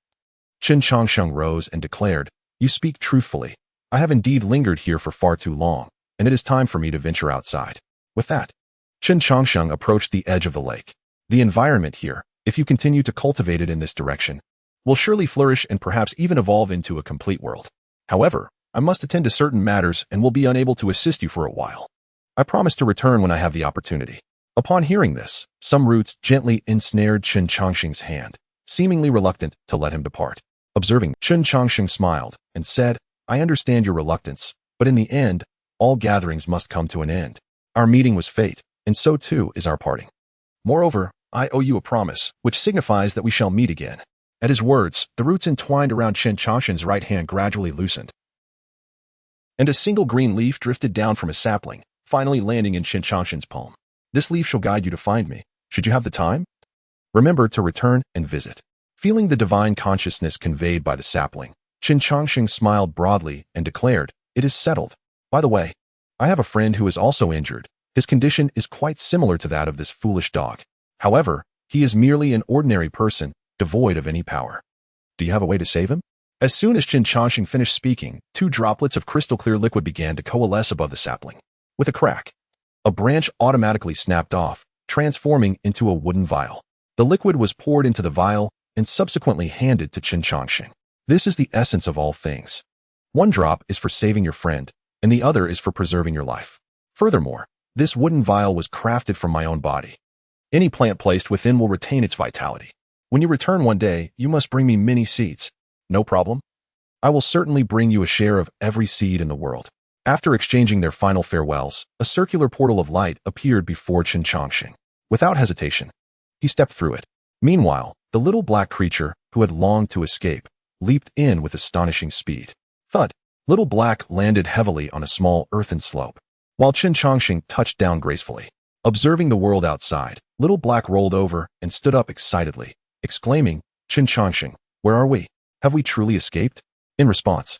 Chen Changsheng rose and declared, "You speak truthfully. I have indeed lingered here for far too long, and it is time for me to venture outside." With that, Chen Changsheng approached the edge of the lake. The environment here, if you continue to cultivate it in this direction, will surely flourish and perhaps even evolve into a complete world. However, I must attend to certain matters and will be unable to assist you for a while. I promise to return when I have the opportunity. Upon hearing this, some roots gently ensnared Chen Changsheng's hand, seemingly reluctant to let him depart. Observing, Chen Changsheng smiled and said, "I understand your reluctance, but in the end, all gatherings must come to an end. Our meeting was fate, and so too is our parting. Moreover, I owe you a promise, which signifies that we shall meet again." At his words, the roots entwined around Chen Changsheng's right hand gradually loosened, and a single green leaf drifted down from a sapling, finally landing in Chen Changsheng's palm. "This leaf shall guide you to find me, should you have the time. Remember to return and visit." Feeling the divine consciousness conveyed by the sapling, Chen Changsheng smiled broadly and declared, "It is settled. By the way, I have a friend who is also injured. His condition is quite similar to that of this foolish dog. However, he is merely an ordinary person, devoid of any power. Do you have a way to save him?" As soon as Chen Changsheng finished speaking, 2 droplets of crystal-clear liquid began to coalesce above the sapling. With a crack, a branch automatically snapped off, transforming into a wooden vial. The liquid was poured into the vial and subsequently handed to Chen Changsheng. This is the essence of all things. One drop is for saving your friend, and the other is for preserving your life. Furthermore, this wooden vial was crafted from my own body. Any plant placed within will retain its vitality. When you return one day, you must bring me many seeds. No problem. I will certainly bring you a share of every seed in the world. After exchanging their final farewells, a circular portal of light appeared before Chen Changsheng. Without hesitation, he stepped through it. Meanwhile, the little black creature, who had longed to escape, leaped in with astonishing speed. Thud! Little Black landed heavily on a small earthen slope, while Chen Changsheng touched down gracefully. Observing the world outside, Little Black rolled over and stood up excitedly, exclaiming, "Chen Changsheng, where are we? Have we truly escaped?" In response,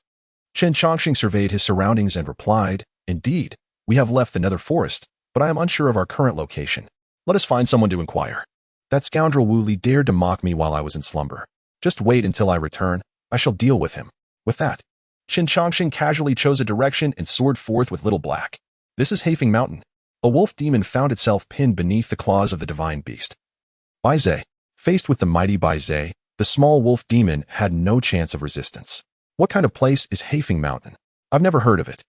Chen Changsheng surveyed his surroundings and replied, "Indeed, we have left the nether forest, but I am unsure of our current location. Let us find someone to inquire." That scoundrel Wu Li dared to mock me while I was in slumber. Just wait until I return. I shall deal with him. With that, Chen Changsheng casually chose a direction and soared forth with Little Black. This is Hafeng Mountain. A wolf demon found itself pinned beneath the claws of the divine beast. Bai Zhe. Faced with the mighty Bai Zhe, the small wolf demon had no chance of resistance. What kind of place is Hafeng Mountain? I've never heard of it.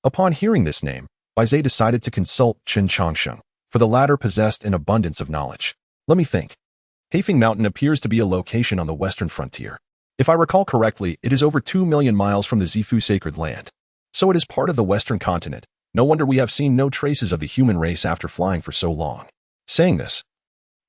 Upon hearing this name, Bai Zhe decided to consult Chen Changsheng, for the latter possessed an abundance of knowledge. Let me think. Hafeng Mountain appears to be a location on the western frontier. If I recall correctly, it is over 2 million miles from the Zifu sacred land. So it is part of the western continent. No wonder we have seen no traces of the human race after flying for so long. Saying this,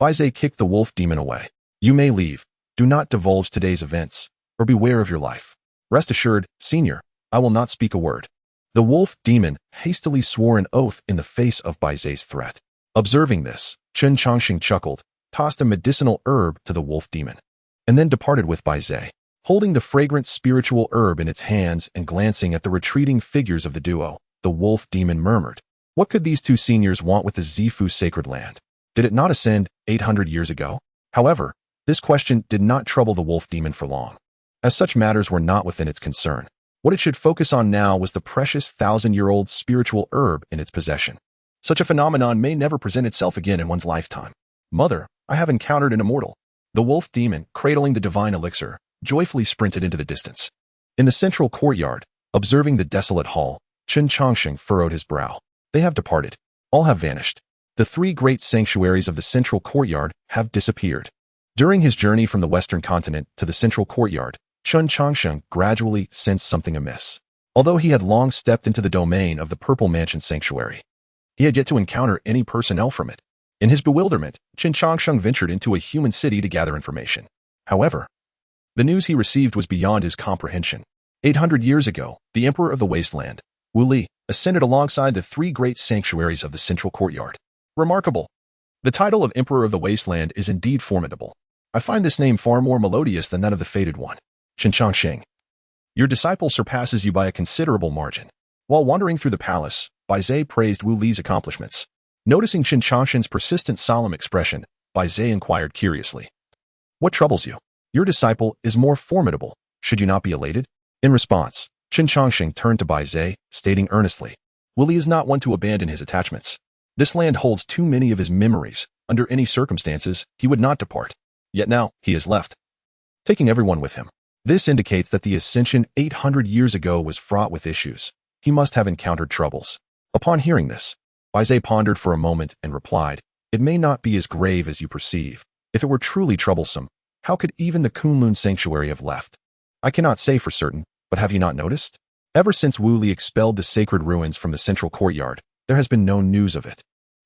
Bai Zhe kicked the wolf demon away. You may leave. Do not divulge today's events, or beware of your life. Rest assured, senior, I will not speak a word. The wolf demon hastily swore an oath in the face of Bai Zhe's threat. Observing this, Chen Changsheng chuckled, tossed a medicinal herb to the wolf demon, and then departed with Bai Zhe, holding the fragrant spiritual herb in its hands and glancing at the retreating figures of the duo. The wolf demon murmured, what could these two seniors want with the Zifu sacred land? Did it not ascend 800 years ago? However, this question did not trouble the wolf demon for long, as such matters were not within its concern. What it should focus on now was the precious 1,000-year-old spiritual herb in its possession. Such a phenomenon may never present itself again in one's lifetime. Mother, I have encountered an immortal. The wolf demon, cradling the divine elixir, joyfully sprinted into the distance. In the central courtyard, observing the desolate hall, Chen Changsheng furrowed his brow. They have departed. All have vanished. The 3 great sanctuaries of the central courtyard have disappeared. During his journey from the western continent to the central courtyard, Chen Changsheng gradually sensed something amiss. Although he had long stepped into the domain of the Purple Mansion Sanctuary, he had yet to encounter any personnel from it. In his bewilderment, Chen Changsheng ventured into a human city to gather information. However, the news he received was beyond his comprehension. 800 years ago, the Emperor of the Wasteland, Wu Li, ascended alongside the 3 great sanctuaries of the central courtyard. Remarkable. The title of Emperor of the Wasteland is indeed formidable. I find this name far more melodious than that of the fated one. Chen Changsheng. Your disciple surpasses you by a considerable margin. While wandering through the palace, Bai Zhe praised Wu Li's accomplishments. Noticing Chen Changsheng's persistent solemn expression, Bai Zhe inquired curiously, what troubles you? Your disciple is more formidable. Should you not be elated? In response, Chen Changsheng turned to Bai Zhe, stating earnestly, Wu Li is not one to abandon his attachments. This land holds too many of his memories. Under any circumstances, he would not depart. Yet now, he has left, taking everyone with him. This indicates that the ascension 800 years ago was fraught with issues. He must have encountered troubles. Upon hearing this, Bai Zhe pondered for a moment and replied, it may not be as grave as you perceive. If it were truly troublesome, how could even the Kunlun Sanctuary have left? I cannot say for certain, but have you not noticed? Ever since Wu Li expelled the sacred ruins from the central courtyard, there has been no news of it.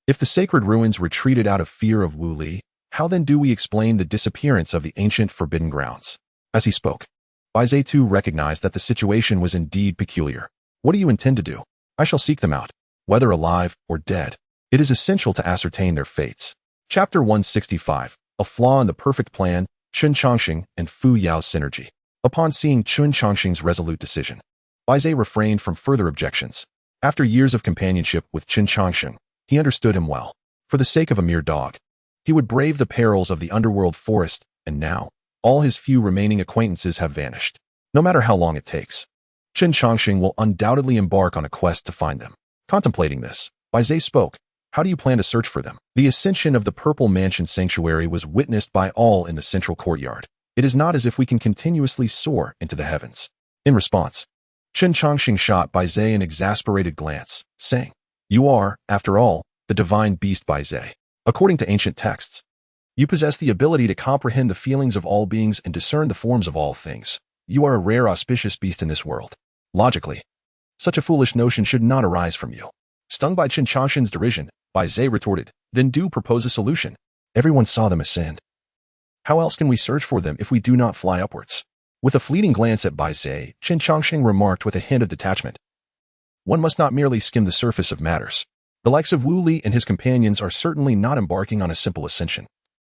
If the sacred ruins retreated out of fear of Wu Li, how then do we explain the disappearance of the ancient forbidden grounds? As he spoke, Bai Zhe too recognized that the situation was indeed peculiar. What do you intend to do? I shall seek them out, whether alive or dead. It is essential to ascertain their fates. Chapter 165, A Flaw in the Perfect Plan, Chen Changsheng and Fu Yao's Synergy. Upon seeing Chen Changsheng's resolute decision, Bai Zhe refrained from further objections. After years of companionship with Chen Changsheng, he understood him well. For the sake of a mere dog, he would brave the perils of the underworld forest, and now, all his few remaining acquaintances have vanished. No matter how long it takes, Chen Changsheng will undoubtedly embark on a quest to find them. Contemplating this, Bai Zhe spoke, how do you plan to search for them? The ascension of the Purple Mansion Sanctuary was witnessed by all in the central courtyard. It is not as if we can continuously soar into the heavens. In response, Chen Changsheng shot Bai Zhe an exasperated glance, saying, you are, after all, the divine beast Bai Zhe. According to ancient texts, you possess the ability to comprehend the feelings of all beings and discern the forms of all things. You are a rare auspicious beast in this world. Logically, such a foolish notion should not arise from you. Stung by Chen Changsheng's derision, Bai Zhe retorted, then do propose a solution. Everyone saw them ascend. How else can we search for them if we do not fly upwards? With a fleeting glance at Bai Zhe, Chen Changsheng remarked with a hint of detachment, one must not merely skim the surface of matters. The likes of Wu Li and his companions are certainly not embarking on a simple ascension.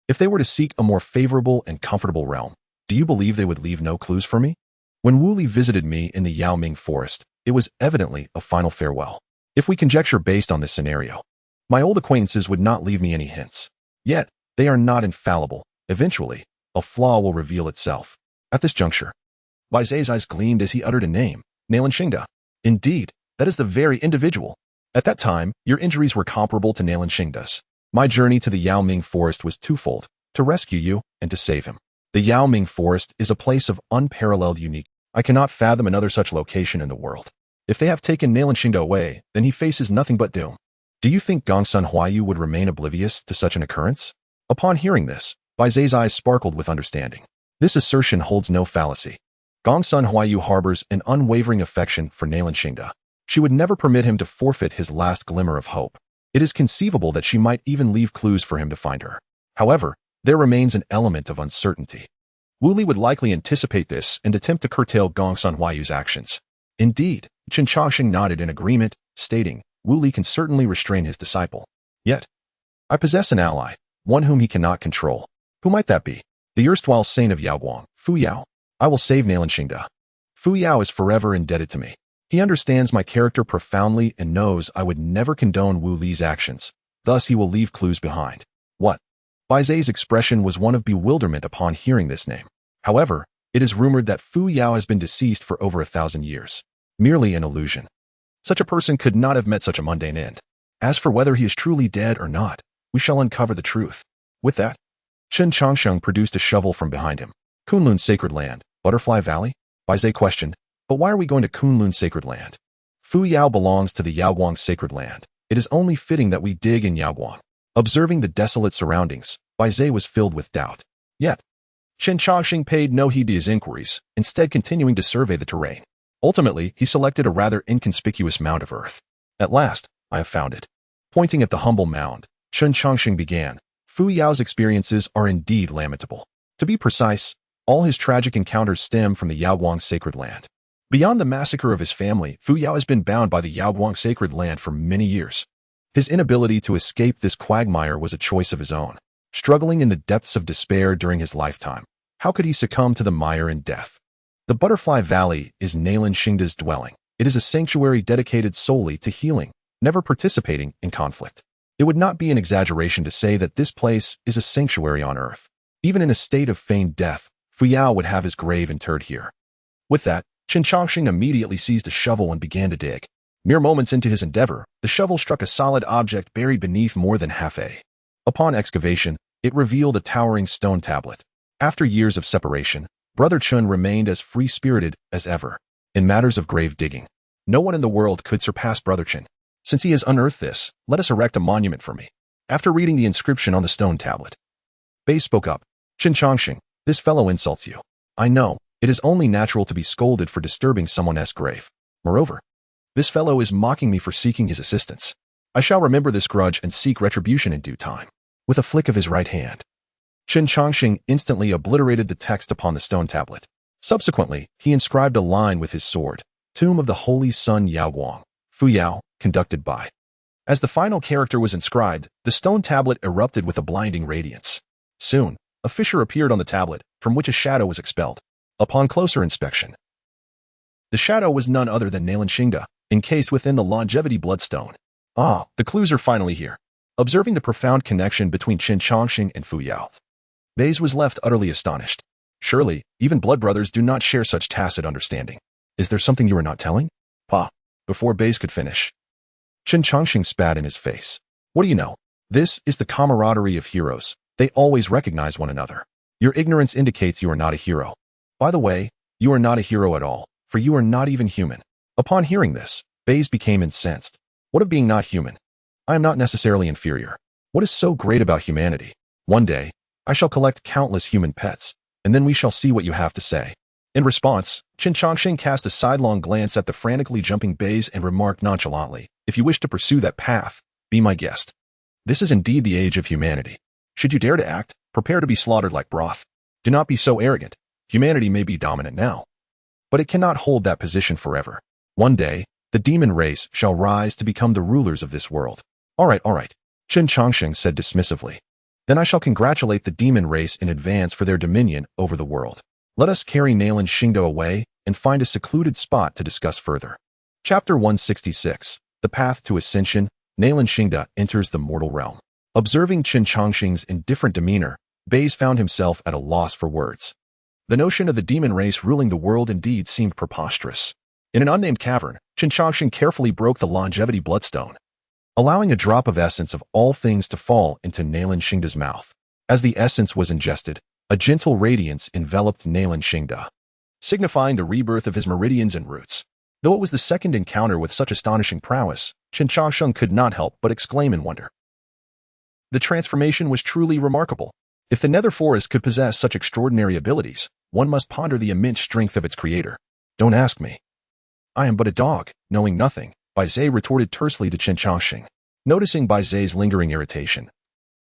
If they were to seek a more favorable and comfortable realm, do you believe they would leave no clues for me? When Wu Li visited me in the Yaoming forest, it was evidently a final farewell. If we conjecture based on this scenario, my old acquaintances would not leave me any hints. Yet, They are not infallible. Eventually, a flaw will reveal itself. At this juncture, Bai Zai's eyes gleamed as he uttered a name, Xianxia. Indeed, that is the very individual. At that time, your injuries were comparable to Xianxia's. My journey to the Yaoming forest was twofold, to rescue you and to save him. The Yaoming forest is a place of unparalleled unique. I cannot fathom another such location in the world. If they have taken Xianxia away, then he faces nothing but doom. Do you think Gongsun Huayu would remain oblivious to such an occurrence? Upon hearing this, Bai Zai's eyes sparkled with understanding. This assertion holds no fallacy. Gongsun Huayu harbors an unwavering affection for Xianxia. She would never permit him to forfeit his last glimmer of hope. It is conceivable that she might even leave clues for him to find her. However, there remains an element of uncertainty. Wu Li would likely anticipate this and attempt to curtail Gongsun Huayu's actions. Indeed, Chen Changsheng nodded in agreement, stating, Wu Li can certainly restrain his disciple. Yet, I possess an ally, one whom he cannot control. Who might that be? The erstwhile saint of Yaoguang, Fu Yao. I will save Xianxia. Fu Yao is forever indebted to me. He understands my character profoundly and knows I would never condone Wu Li's actions. Thus he will leave clues behind. What? Bai Zai's expression was one of bewilderment upon hearing this name. However, it is rumored that Fu Yao has been deceased for over 1,000 years. Merely an illusion. Such a person could not have met such a mundane end. As for whether he is truly dead or not, we shall uncover the truth. With that, Chen Changsheng produced a shovel from behind him. Kunlun Sacred Land, Butterfly Valley? Bai Zai questioned. But why are we going to Kunlun Sacred Land? Fu Yao belongs to the Yaoguang Sacred Land. It is only fitting that we dig in Yaoguang. Observing the desolate surroundings, Bai Zai was filled with doubt. Yet, Chen Changsheng paid no heed to his inquiries, instead continuing to survey the terrain. Ultimately, he selected a rather inconspicuous mound of earth. At last, I have found it. Pointing at the humble mound, Chen Changsheng began. Fu Yao's experiences are indeed lamentable. To be precise, all his tragic encounters stem from the Yaoguang Sacred Land. Beyond the massacre of his family, Fu Yao has been bound by the Yaoguang Sacred Land for many years. His inability to escape this quagmire was a choice of his own. Struggling in the depths of despair during his lifetime, how could he succumb to the mire and death? The Butterfly Valley is Xianxia's dwelling. It is a sanctuary dedicated solely to healing, never participating in conflict. It would not be an exaggeration to say that this place is a sanctuary on earth. Even in a state of feigned death, Fu Yao would have his grave interred here. With that, Chen Changsheng immediately seized a shovel and began to dig. Mere moments into his endeavor, the shovel struck a solid object buried beneath more than half a. Upon excavation, it revealed a towering stone tablet. After years of separation, Brother Chen remained as free-spirited as ever. In matters of grave digging, no one in the world could surpass Brother Chen. Since he has unearthed this, let us erect a monument for me. After reading the inscription on the stone tablet, Bei spoke up. Chen Changsheng, this fellow insults you. I know. It is only natural to be scolded for disturbing someone's grave. Moreover, this fellow is mocking me for seeking his assistance. I shall remember this grudge and seek retribution in due time. With a flick of his right hand, Chen Changsheng instantly obliterated the text upon the stone tablet. Subsequently, he inscribed a line with his sword, Tomb of the Holy Sun Yaoguang, Fu Yao, conducted by. As the final character was inscribed, the stone tablet erupted with a blinding radiance. Soon, a fissure appeared on the tablet, from which a shadow was expelled. Upon closer inspection, the shadow was none other than Xianxia, encased within the longevity bloodstone. Ah, the clues are finally here. Observing the profound connection between Chen Changsheng and Fu Yao, Bei was left utterly astonished. Surely, even blood brothers do not share such tacit understanding. Is there something you are not telling? Pa. Before Bei could finish, Chen Changsheng spat in his face. What do you know? This is the camaraderie of heroes. They always recognize one another. Your ignorance indicates you are not a hero. By the way, you are not a hero at all, for you are not even human. Upon hearing this, Bei became incensed. What of being not human? I am not necessarily inferior. What is so great about humanity? One day, I shall collect countless human pets, and then we shall see what you have to say. In response, Chen Changsheng cast a sidelong glance at the frantically jumping Bei and remarked nonchalantly, if you wish to pursue that path, be my guest. This is indeed the age of humanity. Should you dare to act, prepare to be slaughtered like broth. Do not be so arrogant. Humanity may be dominant now, but it cannot hold that position forever. One day, the demon race shall rise to become the rulers of this world. All right, Chen Changsheng said dismissively. Then I shall congratulate the demon race in advance for their dominion over the world. Let us carry Xianxia away and find a secluded spot to discuss further. Chapter 166, The Path to Ascension, Xianxia enters the mortal realm. Observing Chen Changsheng's indifferent demeanor, Baze found himself at a loss for words. The notion of the demon race ruling the world indeed seemed preposterous. In an unnamed cavern, Chen Changsheng carefully broke the longevity bloodstone, allowing a drop of essence of all things to fall into Nailan Xingda's mouth. As the essence was ingested, a gentle radiance enveloped Nailan Xingda, signifying the rebirth of his meridians and roots. Though it was the second encounter with such astonishing prowess, Chen Changsheng could not help but exclaim in wonder. The transformation was truly remarkable. If the Nether Forest could possess such extraordinary abilities, one must ponder the immense strength of its creator. Don't ask me. I am but a dog, knowing nothing, Baizhe retorted tersely to Chen Changsheng. Noticing Baize's lingering irritation,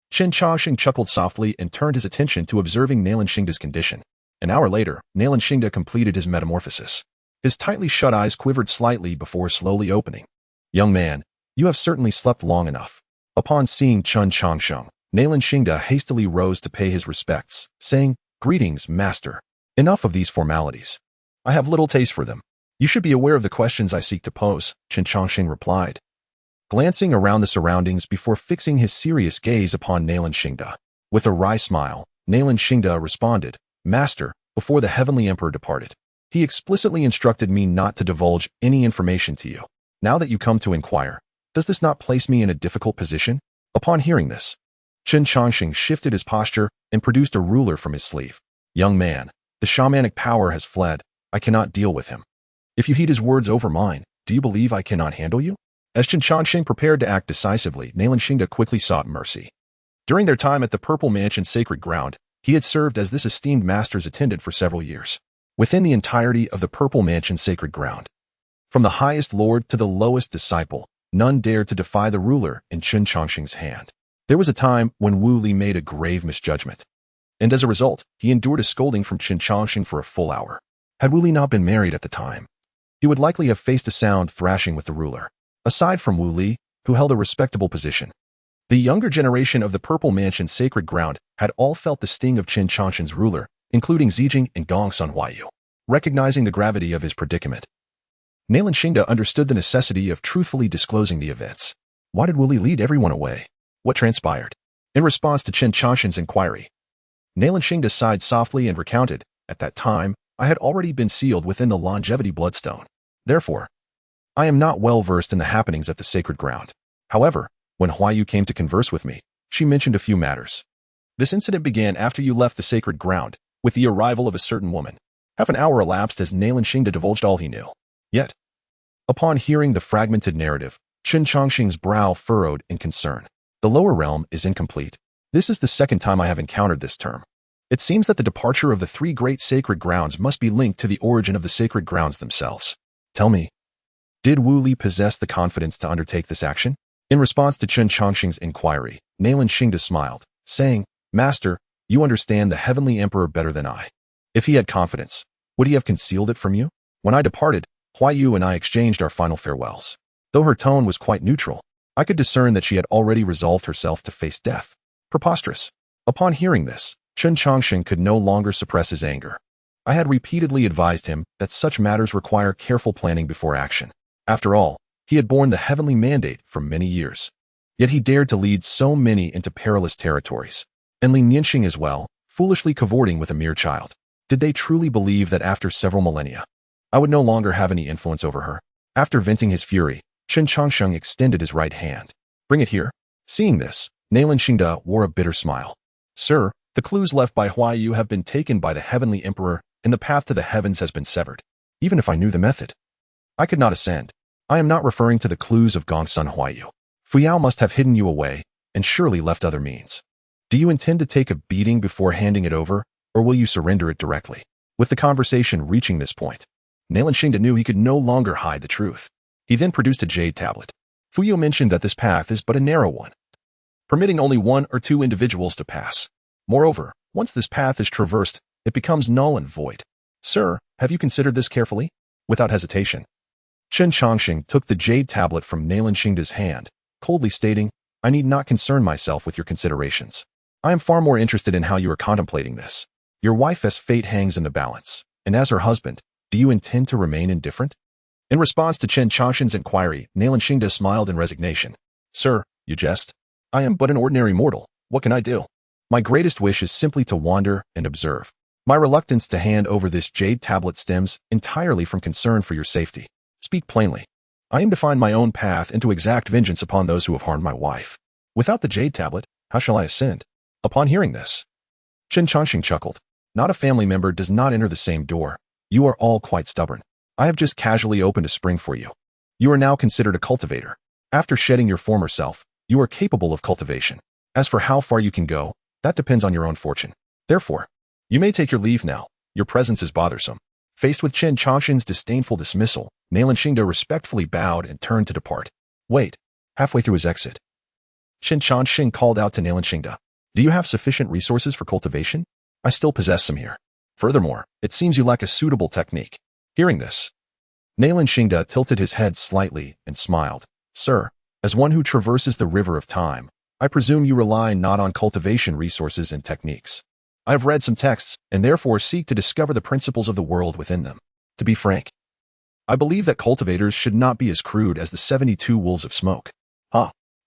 Chen Changsheng chuckled softly and turned his attention to observing Nailan Xingda's condition. An hour later, Nailan Xingda completed his metamorphosis. His tightly shut eyes quivered slightly before slowly opening. Young man, you have certainly slept long enough. Upon seeing Chen Changsheng, Nailan Xingda hastily rose to pay his respects, saying, Greetings, master. Enough of these formalities. I have little taste for them. You should be aware of the questions I seek to pose, Chen Changsheng replied, glancing around the surroundings before fixing his serious gaze upon Nailan Xingda. With a wry smile, Nailan Xingda responded, Master, before the Heavenly Emperor departed, he explicitly instructed me not to divulge any information to you. Now that you come to inquire, does this not place me in a difficult position? Upon hearing this, Chen Changsheng shifted his posture and produced a ruler from his sleeve. Young man, the shamanic power has fled. I cannot deal with him. If you heed his words over mine, do you believe I cannot handle you? As Chen Changsheng prepared to act decisively, Nailan Xingda quickly sought mercy. During their time at the Purple Mansion Sacred Ground, he had served as this esteemed master's attendant for several years. Within the entirety of the Purple Mansion Sacred Ground, from the highest lord to the lowest disciple, none dared to defy the ruler in Chen Changsheng's hand. There was a time when Wu Li made a grave misjudgment, and as a result, he endured a scolding from Chen Changsheng for a full hour. Had Wu Li not been married at the time, he would likely have faced a sound thrashing with the ruler. Aside from Wu Li, who held a respectable position, the younger generation of the Purple Mansion Sacred Ground had all felt the sting of Chen Changsheng's ruler, including Zijing and Gongsun Huayu. Recognizing the gravity of his predicament, Nailan Xingda understood the necessity of truthfully disclosing the events. Why did Wu Li lead everyone away? What transpired? In response to Chen Changsheng's inquiry, Nailan Xingda sighed softly and recounted, At that time, I had already been sealed within the longevity bloodstone. Therefore, I am not well versed in the happenings at the sacred ground. However, when Huayu came to converse with me, she mentioned a few matters. This incident began after you left the sacred ground, with the arrival of a certain woman. Half an hour elapsed as Nailan Xingda divulged all he knew. Yet, upon hearing the fragmented narrative, Chen Changsheng's brow furrowed in concern. The lower realm is incomplete. This is the second time I have encountered this term. It seems that the departure of the three great sacred grounds must be linked to the origin of the sacred grounds themselves. Tell me, did Wu Li possess the confidence to undertake this action? In response to Chen Changsheng's inquiry, Nailan Xingda smiled, saying, Master, you understand the Heavenly Emperor better than I. If he had confidence, would he have concealed it from you? When I departed, Huayu and I exchanged our final farewells. Though her tone was quite neutral, I could discern that she had already resolved herself to face death. Preposterous. Upon hearing this, Chen Changsheng could no longer suppress his anger. I had repeatedly advised him that such matters require careful planning before action. After all, he had borne the heavenly mandate for many years. Yet he dared to lead so many into perilous territories. And Li Nianxing as well, foolishly cavorting with a mere child. Did they truly believe that after several millennia, I would no longer have any influence over her? After venting his fury, Chen Changsheng extended his right hand. Bring it here. Seeing this, Nailan Xingda wore a bitter smile. Sir, the clues left by Huayu have been taken by the Heavenly Emperor, and the path to the heavens has been severed. Even if I knew the method, I could not ascend. I am not referring to the clues of Gongsun Huayu. Fuyao must have hidden you away, and surely left other means. Do you intend to take a beating before handing it over, or will you surrender it directly? With the conversation reaching this point, Nailan Xingda knew he could no longer hide the truth. He then produced a jade tablet. Fuyao mentioned that this path is but a narrow one, permitting only 1 or 2 individuals to pass. Moreover, once this path is traversed, it becomes null and void. Sir, have you considered this carefully? Without hesitation, Chen Changsheng took the jade tablet from Nailan Xingda's hand, coldly stating, I need not concern myself with your considerations. I am far more interested in how you are contemplating this. Your wife's fate hangs in the balance, and as her husband, do you intend to remain indifferent? In response to Chen Changsheng's inquiry, Nailan Xingda smiled in resignation. Sir, you jest. I am but an ordinary mortal. What can I do? My greatest wish is simply to wander and observe. My reluctance to hand over this jade tablet stems entirely from concern for your safety. Speak plainly. I aim to find my own path and to exact vengeance upon those who have harmed my wife. Without the jade tablet, how shall I ascend? Upon hearing this, Chen Changsheng chuckled. Not a family member does not enter the same door. You are all quite stubborn. I have just casually opened a spring for you. You are now considered a cultivator. After shedding your former self, you are capable of cultivation. As for how far you can go, that depends on your own fortune. Therefore, you may take your leave now. Your presence is bothersome. Faced with Chen Changsheng's disdainful dismissal, Xianxia respectfully bowed and turned to depart. Wait. Halfway through his exit, Chen Changsheng called out to Xianxia. Do you have sufficient resources for cultivation? I still possess some here. Furthermore, it seems you lack a suitable technique. Hearing this, Xianxia tilted his head slightly and smiled. Sir, as one who traverses the river of time, I presume you rely not on cultivation resources and techniques. I have read some texts and therefore seek to discover the principles of the world within them. To be frank, I believe that cultivators should not be as crude as the 72 wolves of smoke.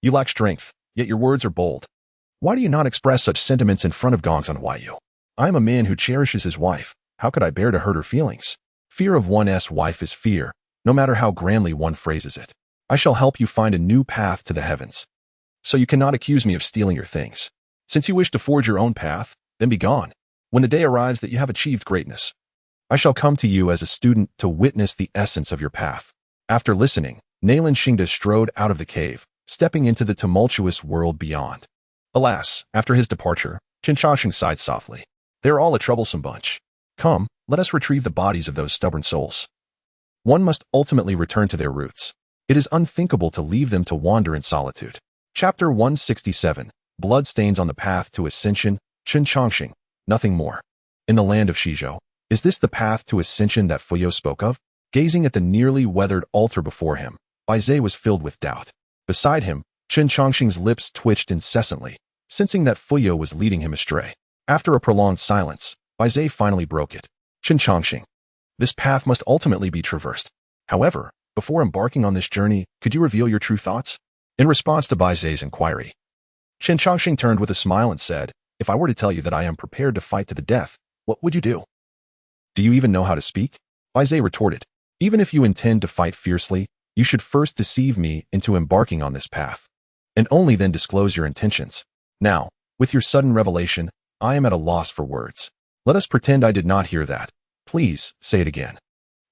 You lack strength, yet your words are bold. Why do you not express such sentiments in front of Gongs on Yu? I am a man who cherishes his wife. How could I bear to hurt her feelings? Fear of one's wife is fear, no matter how grandly one phrases it. I shall help you find a new path to the heavens. So you cannot accuse me of stealing your things. Since you wish to forge your own path, then be gone. When the day arrives that you have achieved greatness, I shall come to you as a student to witness the essence of your path. After listening, Xianxia strode out of the cave, stepping into the tumultuous world beyond. Alas, after his departure, Chen Changsheng sighed softly. They're all a troublesome bunch. Come, let us retrieve the bodies of those stubborn souls. One must ultimately return to their roots. It is unthinkable to leave them to wander in solitude. Chapter 167, Bloodstains on the Path to Ascension, Chen Changsheng, nothing more. In the land of Shizhou, is this the path to ascension that Fuyo spoke of? Gazing at the nearly weathered altar before him, Baizhe was filled with doubt. Beside him, Chen Changsheng's lips twitched incessantly, sensing that Fuyo was leading him astray. After a prolonged silence, Baizhe finally broke it. Chen Changsheng, this path must ultimately be traversed. However, before embarking on this journey, could you reveal your true thoughts? In response to Baizhe's inquiry, Chen Changsheng turned with a smile and said, If I were to tell you that I am prepared to fight to the death, what would you do? Do you even know how to speak? Baizhe retorted. Even if you intend to fight fiercely, you should first deceive me into embarking on this path, and only then disclose your intentions. Now, with your sudden revelation, I am at a loss for words. Let us pretend I did not hear that. Please, say it again.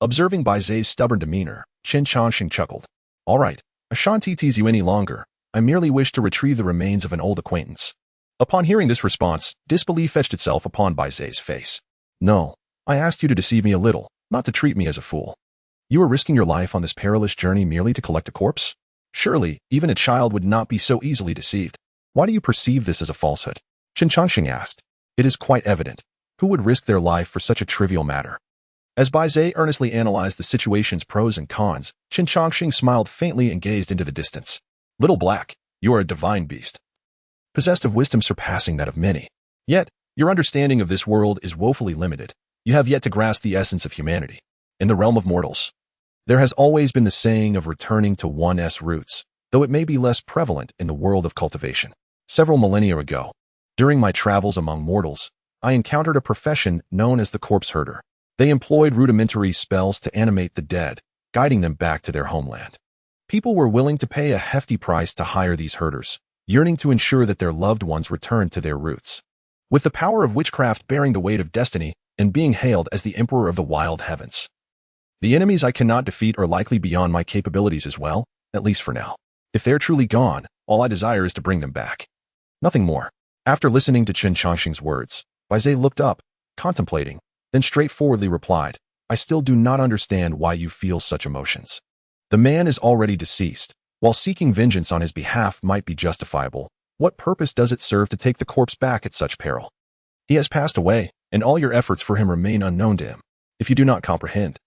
Observing Baizhe's stubborn demeanor, Chen Changsheng chuckled. All right, I shan't tease you any longer. I merely wish to retrieve the remains of an old acquaintance. Upon hearing this response, disbelief etched itself upon Baizhe's face. No, I asked you to deceive me a little, not to treat me as a fool. You are risking your life on this perilous journey merely to collect a corpse? Surely, even a child would not be so easily deceived. Why do you perceive this as a falsehood? Chen Changsheng asked. It is quite evident. Who would risk their life for such a trivial matter? As Baizhe earnestly analyzed the situation's pros and cons, Chen Changsheng smiled faintly and gazed into the distance. Little Black, you are a divine beast, possessed of wisdom surpassing that of many. Yet, your understanding of this world is woefully limited. You have yet to grasp the essence of humanity. In the realm of mortals, there has always been the saying of returning to one's roots, though it may be less prevalent in the world of cultivation. Several millennia ago, during my travels among mortals, I encountered a profession known as the corpse herder. They employed rudimentary spells to animate the dead, guiding them back to their homeland. People were willing to pay a hefty price to hire these herders, yearning to ensure that their loved ones returned to their roots. With the power of witchcraft bearing the weight of destiny and being hailed as the emperor of the wild heavens. The enemies I cannot defeat are likely beyond my capabilities as well, at least for now. If they're truly gone, all I desire is to bring them back. Nothing more. After listening to Chen Changsheng's words, Baizhe looked up, contemplating, then straightforwardly replied, I still do not understand why you feel such emotions. The man is already deceased. While seeking vengeance on his behalf might be justifiable, what purpose does it serve to take the corpse back at such peril? He has passed away, and all your efforts for him remain unknown to him. If you do not comprehend,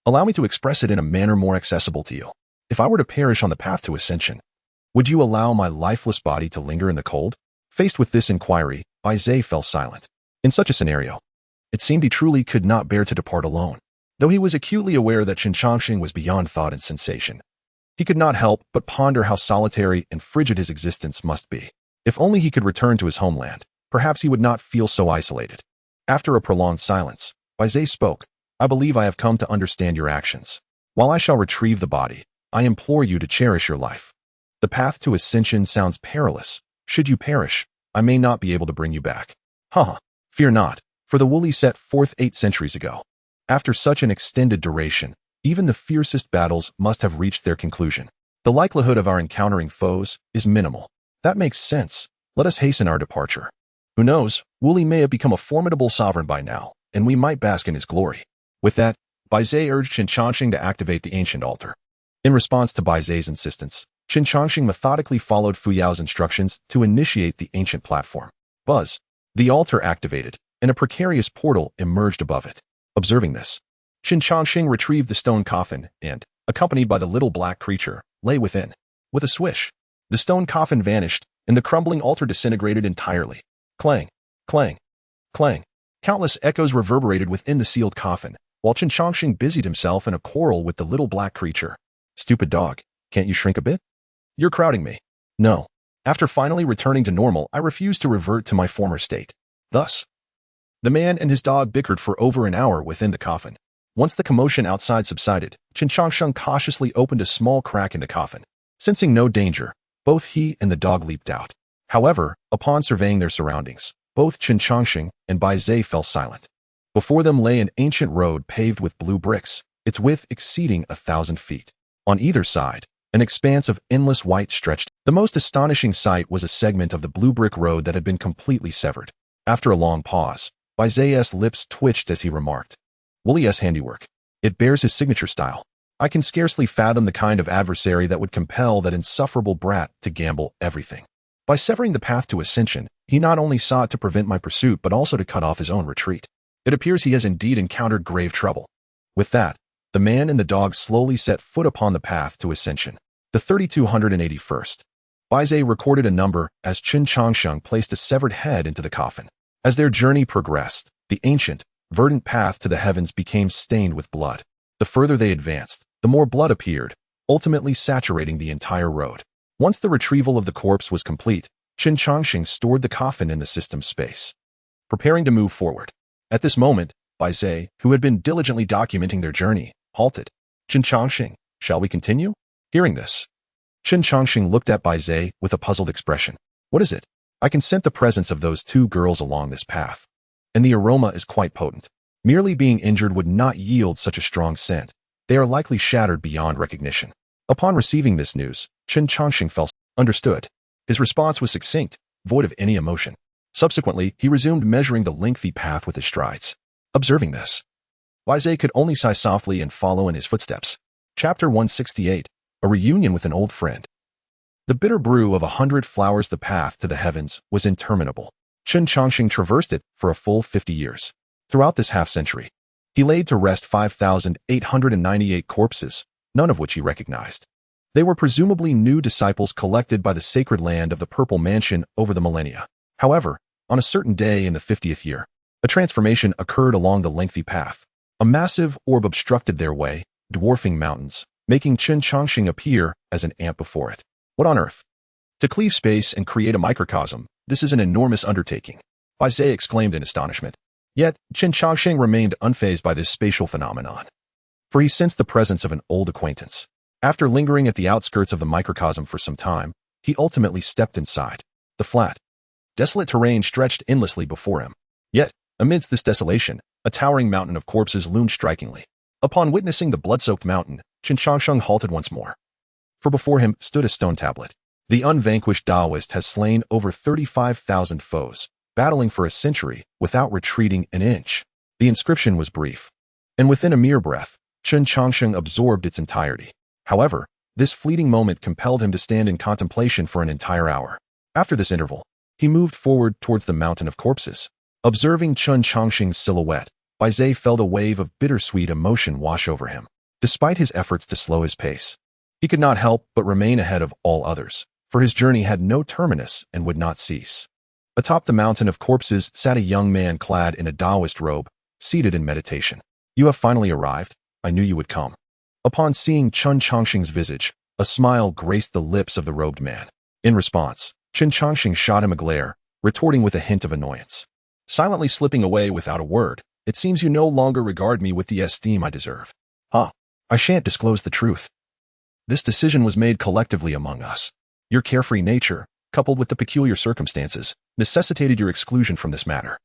allow me to express it in a manner more accessible to you. If I were to perish on the path to ascension, would you allow my lifeless body to linger in the cold? Faced with this inquiry, Baizhe fell silent. In such a scenario, it seemed he truly could not bear to depart alone, though he was acutely aware that Chen Changsheng was beyond thought and sensation. He could not help but ponder how solitary and frigid his existence must be. If only he could return to his homeland, perhaps he would not feel so isolated. After a prolonged silence, Baizé spoke. I believe I have come to understand your actions. While I shall retrieve the body, I implore you to cherish your life. The path to ascension sounds perilous. Should you perish, I may not be able to bring you back. Haha, fear not, for the Wuli set forth 8 centuries ago. After such an extended duration, even the fiercest battles must have reached their conclusion. The likelihood of our encountering foes is minimal. That makes sense. Let us hasten our departure. Who knows, Wuli may have become a formidable sovereign by now, and we might bask in his glory. With that, Baizé urged Chen Changsheng to activate the ancient altar. In response to Baizé's insistence, Chen Changsheng methodically followed Fu Yao's instructions to initiate the ancient platform. Buzz. The altar activated, and a precarious portal emerged above it. Observing this, Chen Changsheng retrieved the stone coffin and, accompanied by the little black creature, lay within. With a swish, the stone coffin vanished, and the crumbling altar disintegrated entirely. Clang, clang, clang. Countless echoes reverberated within the sealed coffin, while Chen Changsheng busied himself in a quarrel with the little black creature. Stupid dog, can't you shrink a bit? You're crowding me. No. After finally returning to normal, I refuse to revert to my former state. Thus, the man and his dog bickered for over an hour within the coffin. Once the commotion outside subsided, Chen Changsheng cautiously opened a small crack in the coffin. Sensing no danger, both he and the dog leaped out. However, upon surveying their surroundings, both Chen Changsheng and Baizé fell silent. Before them lay an ancient road paved with blue bricks, its width exceeding 1,000 feet. On either side, an expanse of endless white stretched. The most astonishing sight was a segment of the blue brick road that had been completely severed. After a long pause, Baizé's lips twitched as he remarked, Wuli's handiwork. It bears his signature style. I can scarcely fathom the kind of adversary that would compel that insufferable brat to gamble everything. By severing the path to ascension, he not only sought to prevent my pursuit but also to cut off his own retreat. It appears he has indeed encountered grave trouble. With that, the man and the dog slowly set foot upon the path to ascension. The 3281st. Baizé recorded a number as Chen Changsheng placed a severed head into the coffin. As their journey progressed, the ancient, verdant path to the heavens became stained with blood. The further they advanced, the more blood appeared, ultimately saturating the entire road. Once the retrieval of the corpse was complete, Chen Changsheng stored the coffin in the system space, preparing to move forward. At this moment, Baizé, who had been diligently documenting their journey, halted. Chen Changsheng, shall we continue? Hearing this, Chen Changsheng looked at Baizé with a puzzled expression. What is it? I can scent the presence of those 2 girls along this path, and the aroma is quite potent. Merely being injured would not yield such a strong scent. They are likely shattered beyond recognition. Upon receiving this news, Chen Changsheng felt understood. His response was succinct, void of any emotion. Subsequently, he resumed measuring the lengthy path with his strides. Observing this, Baizé could only sigh softly and follow in his footsteps. Chapter 168. A reunion with an old friend. The bitter brew of 100 flowers. The path to the heavens was interminable. Chen Changsheng traversed it for a full 50 years. Throughout this half-century, he laid to rest 5,898 corpses, none of which he recognized. They were presumably new disciples collected by the sacred land of the Purple Mansion over the millennia. However, on a certain day in the 50th year, a transformation occurred along the lengthy path. A massive orb obstructed their way, dwarfing mountains, making Chen Changsheng appear as an ant before it. What on earth? To cleave space and create a microcosm, this is an enormous undertaking, Baizé exclaimed in astonishment. Yet, Chen Changsheng remained unfazed by this spatial phenomenon, for he sensed the presence of an old acquaintance. After lingering at the outskirts of the microcosm for some time, he ultimately stepped inside. The flat, desolate terrain stretched endlessly before him. Yet, amidst this desolation, a towering mountain of corpses loomed strikingly. Upon witnessing the blood-soaked mountain, Chen Changsheng halted once more. For before him stood a stone tablet. The unvanquished Taoist has slain over 35,000 foes, battling for a century without retreating an inch. The inscription was brief, and within a mere breath, Chen Changsheng absorbed its entirety. However, this fleeting moment compelled him to stand in contemplation for an entire hour. After this interval, he moved forward towards the mountain of corpses. Observing Chen Changsheng's silhouette, Baizé felt a wave of bittersweet emotion wash over him. Despite his efforts to slow his pace, he could not help but remain ahead of all others, for his journey had no terminus and would not cease. Atop the mountain of corpses sat a young man clad in a Taoist robe, seated in meditation. You have finally arrived. I knew you would come. Upon seeing Chen Changsheng's visage, A smile graced the lips of the robed man. In response, Chen Changsheng shot him a glare, retorting with a hint of annoyance. Silently slipping away without a word, it seems you no longer regard me with the esteem I deserve. Huh. I shan't disclose the truth. This decision was made collectively among us. Your carefree nature, coupled with the peculiar circumstances, necessitated your exclusion from this matter.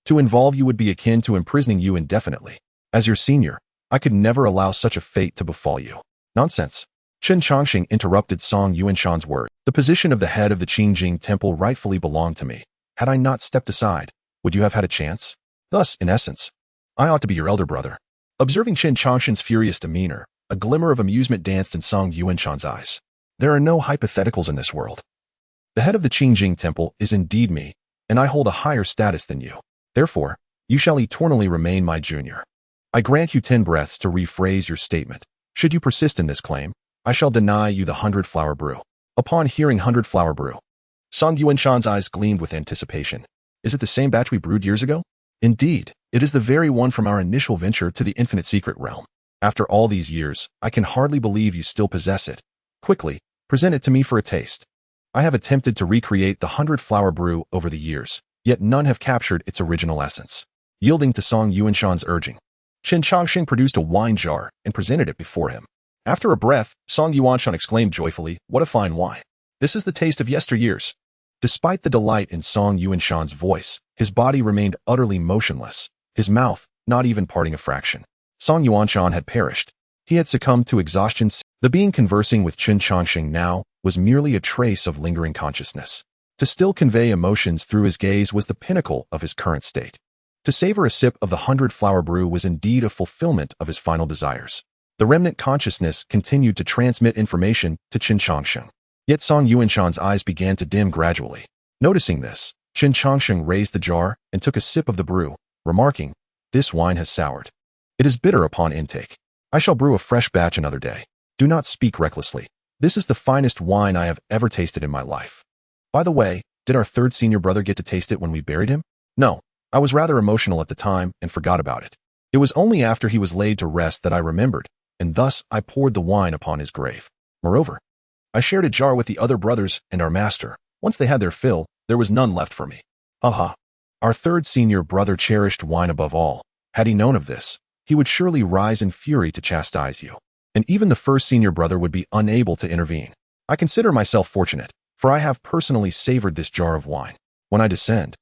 To involve you would be akin to imprisoning you indefinitely. As your senior, I could never allow such a fate to befall you. Nonsense. Chen Changsheng interrupted Song Yuanshan's word. The position of the head of the Qingjing temple rightfully belonged to me. Had I not stepped aside, would you have had a chance? Thus, in essence, I ought to be your elder brother. Observing Chen Changsheng's furious demeanor, a glimmer of amusement danced in Song Yuanshan's eyes. There are no hypotheticals in this world. The head of the Qingjing temple is indeed me, and I hold a higher status than you. Therefore, you shall eternally remain my junior. I grant you 10 breaths to rephrase your statement. Should you persist in this claim, I shall deny you the 100-flower brew. Upon hearing 100-flower brew, Song Yuanshan's eyes gleamed with anticipation. Is it the same batch we brewed years ago? Indeed, it is the very one from our initial venture to the infinite secret realm. After all these years, I can hardly believe you still possess it. Quickly, present it to me for a taste. I have attempted to recreate the 100-flower brew over the years, yet none have captured its original essence. Yielding to Song Yuanshan's urging, Chen Changsheng produced a wine jar and presented it before him. After a breath, Song Yuanshan exclaimed joyfully, "What a fine wine! This is the taste of yesteryears." Despite the delight in Song Yuanshan's voice, his body remained utterly motionless, his mouth not even parting a fraction. Song Yuanshan had perished. He had succumbed to exhaustion. The being conversing with Chen Changsheng now was merely a trace of lingering consciousness. To still convey emotions through his gaze was the pinnacle of his current state. To savor a sip of the 100-flower brew was indeed a fulfillment of his final desires. The remnant consciousness continued to transmit information to Chen Changsheng. Yet Song Yuanshan's eyes began to dim gradually. Noticing this, Chen Changsheng raised the jar and took a sip of the brew, remarking, "This wine has soured. It is bitter upon intake. I shall brew a fresh batch another day. Do not speak recklessly. This is the finest wine I have ever tasted in my life." By the way, did our third senior brother get to taste it when we buried him? No, I was rather emotional at the time and forgot about it. It was only after he was laid to rest that I remembered, and thus I poured the wine upon his grave. Moreover, I shared a jar with the other brothers and our master. Once they had their fill, there was none left for me. Haha. Our third senior brother cherished wine above all. Had he known of this, he would surely rise in fury to chastise you. And even the first senior brother would be unable to intervene. I consider myself fortunate, for I have personally savored this jar of wine. When I descend,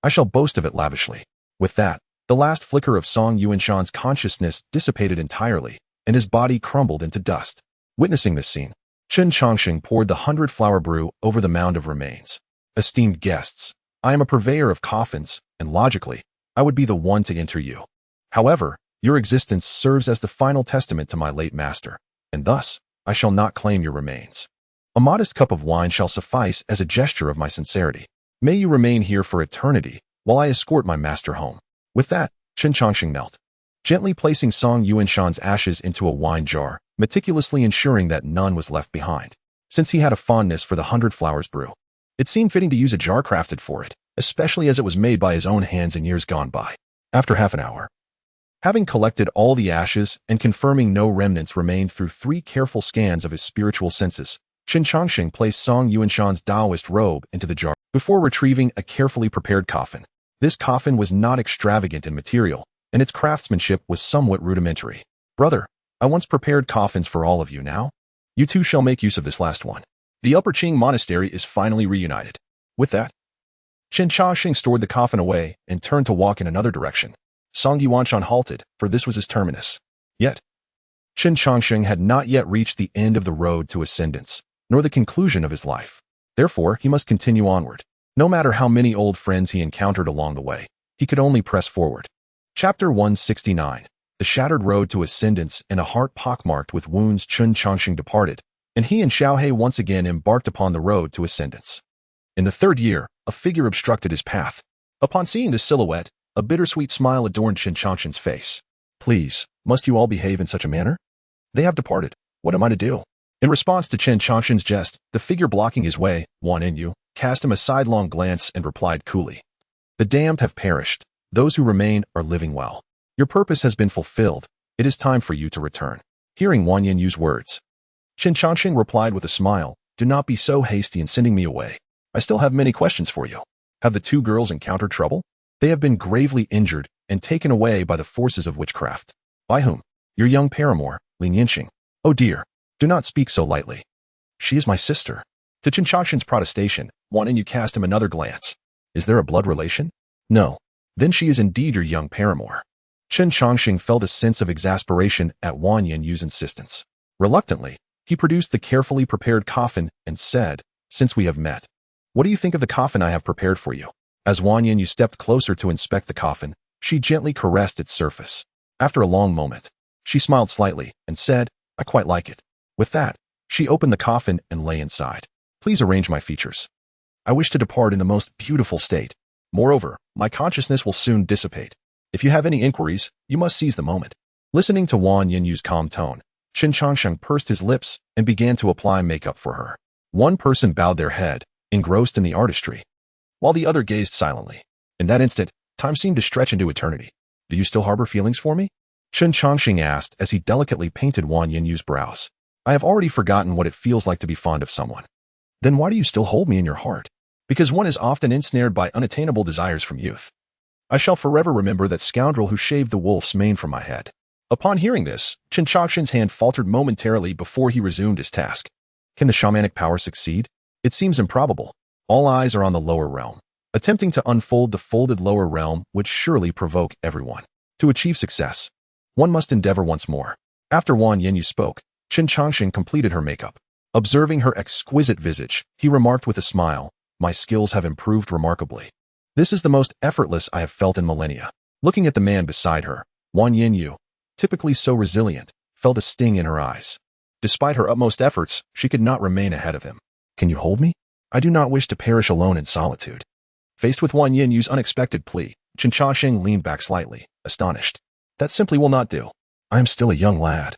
I shall boast of it lavishly. With that, the last flicker of Song Yuanshan's consciousness dissipated entirely, and his body crumbled into dust. Witnessing this scene, Chen Changsheng poured the 100-flower brew over the mound of remains. Esteemed guests, I am a purveyor of coffins, and logically, I would be the one to enter you. However, your existence serves as the final testament to my late master, and thus, I shall not claim your remains. A modest cup of wine shall suffice as a gesture of my sincerity. May you remain here for eternity, while I escort my master home. With that, Chen Changsheng knelt, gently placing Song Yuanshan's ashes into a wine jar, meticulously ensuring that none was left behind. Since he had a fondness for the 100-flowers brew, it seemed fitting to use a jar crafted for it, especially as it was made by his own hands in years gone by. After half an hour, having collected all the ashes and confirming no remnants remained through 3 careful scans of his spiritual senses, Chen Changsheng placed Song Yuanshan's Taoist robe into the jar before retrieving a carefully prepared coffin. This coffin was not extravagant in material, and its craftsmanship was somewhat rudimentary. "Brother, I once prepared coffins for all of you now. You too shall make use of this last one." The Upper Qing Monastery is finally reunited. With that, Chen Changsheng stored the coffin away and turned to walk in another direction. Song Yuanshan halted, for this was his terminus. Yet, Chen Changsheng had not yet reached the end of the road to ascendance, nor the conclusion of his life. Therefore, he must continue onward. No matter how many old friends he encountered along the way, he could only press forward. Chapter 169. The shattered road to ascendance and a heart pockmarked with wounds. Chen Changsheng departed, and he and Xiaohe once again embarked upon the road to ascendance. In the 3rd year, a figure obstructed his path. Upon seeing this silhouette, a bittersweet smile adorned Chen Changsheng's face. "Please, must you all behave in such a manner? They have departed. What am I to do?" In response to Chen Changsheng's jest, the figure blocking his way, Wan Enyu, cast him a sidelong glance and replied coolly, "The damned have perished. Those who remain are living well. Your purpose has been fulfilled. It is time for you to return." Hearing Wan Yenyu's words, Chen Changsheng replied with a smile, "Do not be so hasty in sending me away. I still have many questions for you. Have the two girls encountered trouble? They have been gravely injured and taken away by the forces of witchcraft. By whom? Your young paramour, Xianxia. Oh dear, do not speak so lightly. She is my sister." To Chen Changsheng's protestation, Wan Yinyu cast him another glance. "Is there a blood relation?" "No." "Then she is indeed your young paramour." Chen Changsheng felt a sense of exasperation at Wan Yinyu's insistence. Reluctantly, he produced the carefully prepared coffin and said, "Since we have met, what do you think of the coffin I have prepared for you?" As Wan Yinyu stepped closer to inspect the coffin, she gently caressed its surface. After a long moment, she smiled slightly and said, "I quite like it." With that, she opened the coffin and lay inside. "Please arrange my features. I wish to depart in the most beautiful state. Moreover, my consciousness will soon dissipate. If you have any inquiries, you must seize the moment." Listening to Wan Yinyu's calm tone, Chen Changsheng pursed his lips and began to apply makeup for her. One person bowed their head, engrossed in the artistry, while the other gazed silently. In that instant, time seemed to stretch into eternity. "Do you still harbor feelings for me?" Chen Changsheng asked as he delicately painted Wan Yinyu's brows. "I have already forgotten what it feels like to be fond of someone." "Then why do you still hold me in your heart?" "Because one is often ensnared by unattainable desires from youth. I shall forever remember that scoundrel who shaved the wolf's mane from my head." Upon hearing this, Chen Changsheng's hand faltered momentarily before he resumed his task. Can the shamanic power succeed? It seems improbable. All eyes are on the lower realm. Attempting to unfold the folded lower realm would surely provoke everyone. To achieve success, one must endeavor once more. After Wan Yinyu spoke, Chen Changsheng completed her makeup. Observing her exquisite visage, he remarked with a smile, "My skills have improved remarkably. This is the most effortless I have felt in millennia." Looking at the man beside her, Wan Yinyu, typically so resilient, felt a sting in her eyes. Despite her utmost efforts, she could not remain ahead of him. "Can you hold me? I do not wish to perish alone in solitude." Faced with Wan Yinyu's unexpected plea, Chen Changsheng leaned back slightly, astonished. "That simply will not do. I am still a young lad.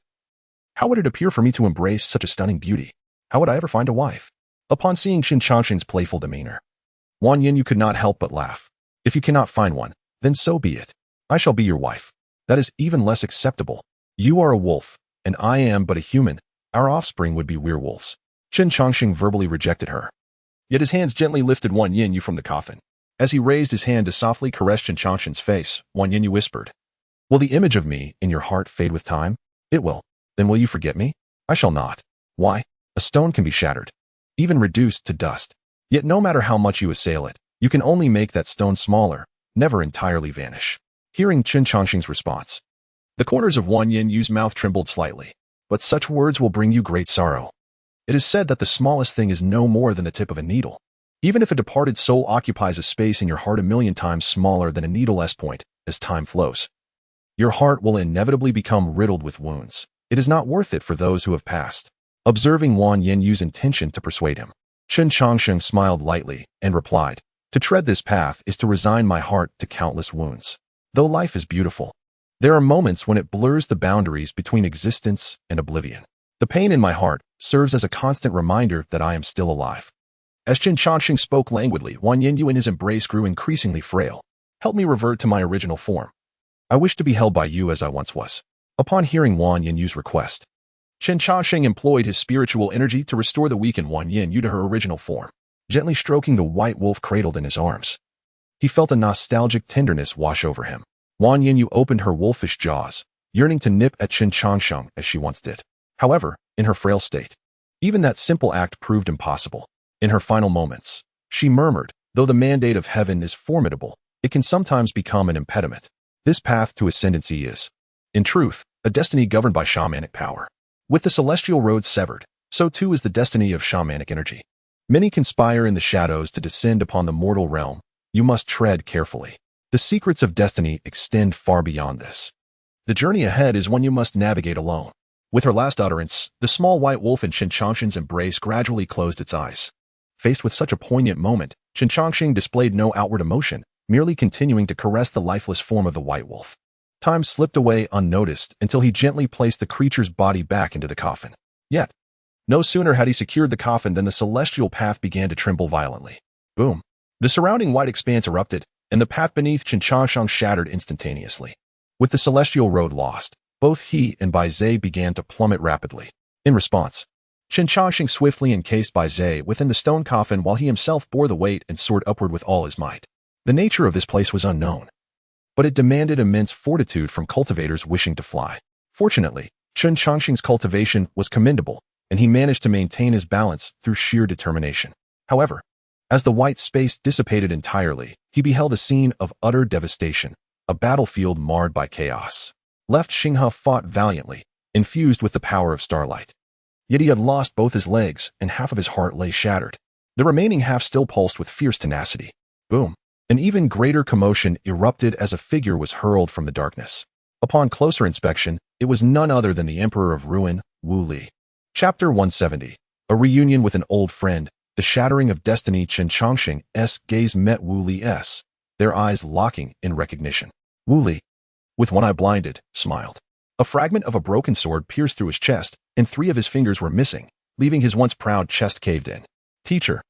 How would it appear for me to embrace such a stunning beauty? How would I ever find a wife?" Upon seeing Chen Changsheng's playful demeanor, Wan Yinyu could not help but laugh. "If you cannot find one, then so be it. I shall be your wife. That is even less acceptable. You are a wolf, and I am but a human. Our offspring would be werewolves." Chen Changsheng verbally rejected her. Yet his hands gently lifted Wan Yinyu from the coffin. As he raised his hand to softly caress Chen Changsheng's face, Wan Yinyu whispered, "Will the image of me in your heart fade with time?" "It will." "Then will you forget me?" "I shall not." "Why? A stone can be shattered, even reduced to dust. Yet no matter how much you assail it, you can only make that stone smaller, never entirely vanish." Hearing Chen Changsheng's response, the corners of Wan Yinyu's mouth trembled slightly. "But such words will bring you great sorrow. It is said that the smallest thing is no more than the tip of a needle. Even if a departed soul occupies a space in your heart 1,000,000 times smaller than a needle's point, as time flows, your heart will inevitably become riddled with wounds. It is not worth it for those who have passed." Observing Wan Yinyu's intention to persuade him, Chen Changsheng smiled lightly and replied, "To tread this path is to resign my heart to countless wounds. Though life is beautiful, there are moments when it blurs the boundaries between existence and oblivion. The pain in my heart serves as a constant reminder that I am still alive." As Chen Changsheng spoke languidly, Wan Yinyu in his embrace grew increasingly frail. "Help me revert to my original form. I wish to be held by you as I once was." Upon hearing Wan Yinyu's request, Chen Changsheng employed his spiritual energy to restore the weakened Wan Yinyu to her original form, gently stroking the white wolf cradled in his arms. He felt a nostalgic tenderness wash over him. Wan Yinyu opened her wolfish jaws, yearning to nip at Chen Changsheng as she once did. However, in her frail state, even that simple act proved impossible. In her final moments, she murmured, "Though the mandate of heaven is formidable, it can sometimes become an impediment. This path to ascendancy is, in truth, a destiny governed by shamanic power. With the celestial road severed, so too is the destiny of shamanic energy. Many conspire in the shadows to descend upon the mortal realm. You must tread carefully. The secrets of destiny extend far beyond this. The journey ahead is one you must navigate alone." With her last utterance, the small white wolf in Chen Changsheng's embrace gradually closed its eyes. Faced with such a poignant moment, Chen Changsheng displayed no outward emotion, merely continuing to caress the lifeless form of the white wolf. Time slipped away unnoticed until he gently placed the creature's body back into the coffin. Yet, no sooner had he secured the coffin than the celestial path began to tremble violently. Boom! The surrounding white expanse erupted, and the path beneath Chen Changsheng shattered instantaneously. With the celestial road lost, both he and Bai Zhe began to plummet rapidly. In response, Chen Changsheng swiftly encased Bai Zhe within the stone coffin while he himself bore the weight and soared upward with all his might. The nature of this place was unknown, but it demanded immense fortitude from cultivators wishing to fly. Fortunately, Chen Changsheng's cultivation was commendable, and he managed to maintain his balance through sheer determination. However, as the white space dissipated entirely, he beheld a scene of utter devastation, a battlefield marred by chaos. Left Xinghe fought valiantly, infused with the power of starlight. Yet he had lost both his legs, and half of his heart lay shattered. The remaining half still pulsed with fierce tenacity. Boom! An even greater commotion erupted as a figure was hurled from the darkness. Upon closer inspection, it was none other than the Emperor of Ruin, Wu Li. Chapter 170. A reunion with an old friend. The shattering of destiny. Chen Changsheng's gaze met Wu Li's, their eyes locking in recognition. Wu Li, with one eye blinded, smiled. A fragment of a broken sword pierced through his chest, and 3 of his fingers were missing, leaving his once proud chest caved in. Teacher.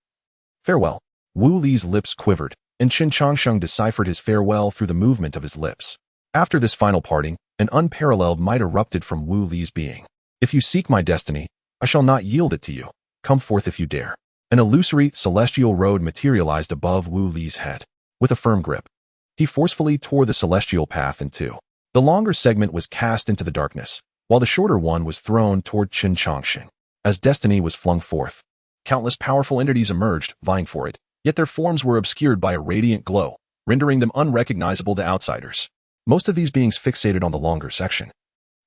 Farewell. Wu Li's lips quivered, and Chen Changsheng deciphered his farewell through the movement of his lips. After this final parting, an unparalleled might erupted from Wu Li's being. If you seek my destiny, I shall not yield it to you. Come forth if you dare. An illusory, celestial road materialized above Wu Li's head. With a firm grip, he forcefully tore the celestial path in two. The longer segment was cast into the darkness, while the shorter one was thrown toward Chen Changsheng. As destiny was flung forth, countless powerful entities emerged, vying for it, yet their forms were obscured by a radiant glow, rendering them unrecognizable to outsiders. Most of these beings fixated on the longer section,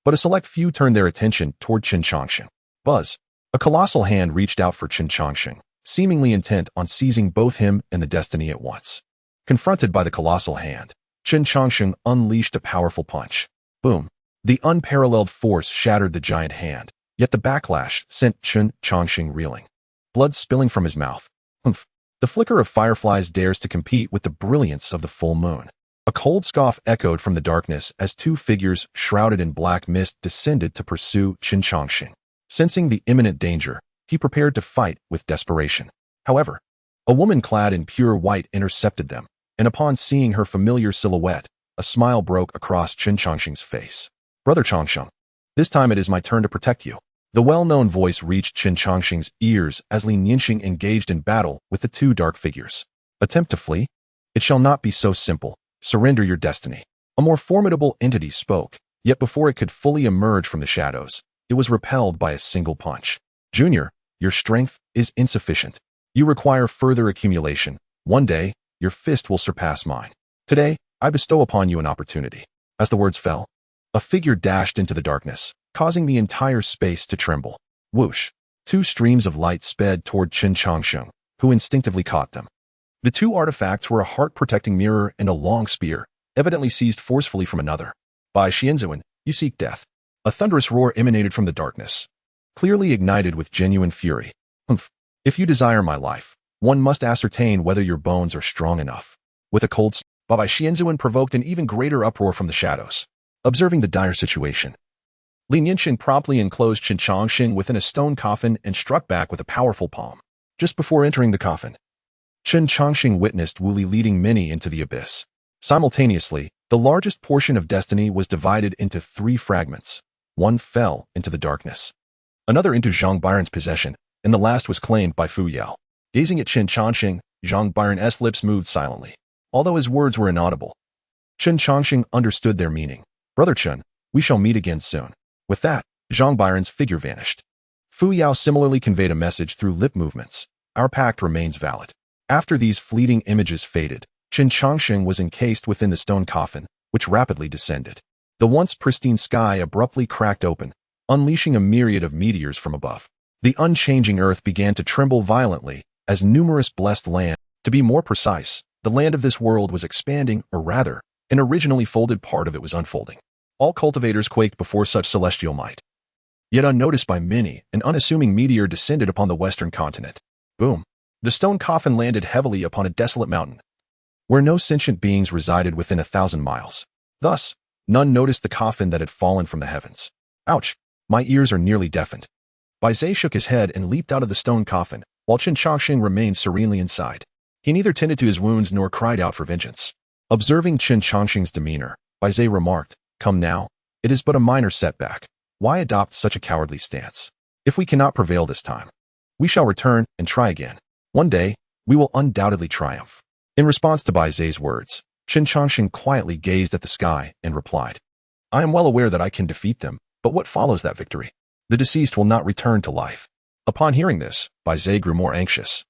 but a select few turned their attention toward Chen Changsheng. Buzz! A colossal hand reached out for Chen Changsheng, seemingly intent on seizing both him and the destiny at once. Confronted by the colossal hand, Chen Changsheng unleashed a powerful punch. Boom! The unparalleled force shattered the giant hand, yet the backlash sent Chen Changsheng reeling, blood spilling from his mouth. Humph! The flicker of fireflies dares to compete with the brilliance of the full moon. A cold scoff echoed from the darkness as 2 figures shrouded in black mist descended to pursue Chen Changsheng. Sensing the imminent danger, he prepared to fight with desperation. However, a woman clad in pure white intercepted them, and upon seeing her familiar silhouette, a smile broke across Chen Changsheng's face. Brother Changsheng, this time it is my turn to protect you. The well-known voice reached Chen Changsheng's ears as Li Nianxing engaged in battle with the 2 dark figures. Attempt to flee? It shall not be so simple. Surrender your destiny. A more formidable entity spoke, yet before it could fully emerge from the shadows, it was repelled by a single punch. Junior, your strength is insufficient. You require further accumulation. One day, your fist will surpass mine. Today, I bestow upon you an opportunity. As the words fell, a figure dashed into the darkness, causing the entire space to tremble. Whoosh! 2 streams of light sped toward Chen Changsheng, who instinctively caught them. The 2 artifacts were a heart-protecting mirror and a long spear, evidently seized forcefully from another. By Xianxia, you seek death. A thunderous roar emanated from the darkness, clearly ignited with genuine fury. Humph! If you desire my life, one must ascertain whether your bones are strong enough. With a cold Baba Xianxia provoked an even greater uproar from the shadows. Observing the dire situation, Li Nianxing promptly enclosed Chen Changsheng within a stone coffin and struck back with a powerful palm. Just before entering the coffin, Chen Changsheng witnessed Wu Li leading many into the abyss. Simultaneously, the largest portion of destiny was divided into 3 fragments. One fell into the darkness, another into Zhang Byron's possession, and the last was claimed by Fu Yao. Gazing at Chen Changsheng, Zhang Byron's lips moved silently, although his words were inaudible. Chen Changsheng understood their meaning. Brother Chen, we shall meet again soon. With that, Zhang Byron's figure vanished. Fu Yao similarly conveyed a message through lip movements. Our pact remains valid. After these fleeting images faded, Chen Changsheng was encased within the stone coffin, which rapidly descended. The once pristine sky abruptly cracked open, unleashing a myriad of meteors from above. The unchanging earth began to tremble violently as numerous blessed land, to be more precise, the land of this world was expanding, or rather, an originally folded part of it was unfolding. All cultivators quaked before such celestial might. Yet unnoticed by many, an unassuming meteor descended upon the western continent. Boom! The stone coffin landed heavily upon a desolate mountain, where no sentient beings resided within 1,000 miles. Thus, none noticed the coffin that had fallen from the heavens. Ouch! My ears are nearly deafened. Bai Zhe shook his head and leaped out of the stone coffin, while Chen Changsheng remained serenely inside. He neither tended to his wounds nor cried out for vengeance. Observing Chen Changsheng's demeanor, Bai Zhe remarked, "Come now, it is but a minor setback. Why adopt such a cowardly stance? If we cannot prevail this time, we shall return and try again. One day, we will undoubtedly triumph." In response to Bai Zai's words, Chen Changsheng quietly gazed at the sky and replied, "I am well aware that I can defeat them, but what follows that victory? The deceased will not return to life." Upon hearing this, Bai Zai grew more anxious,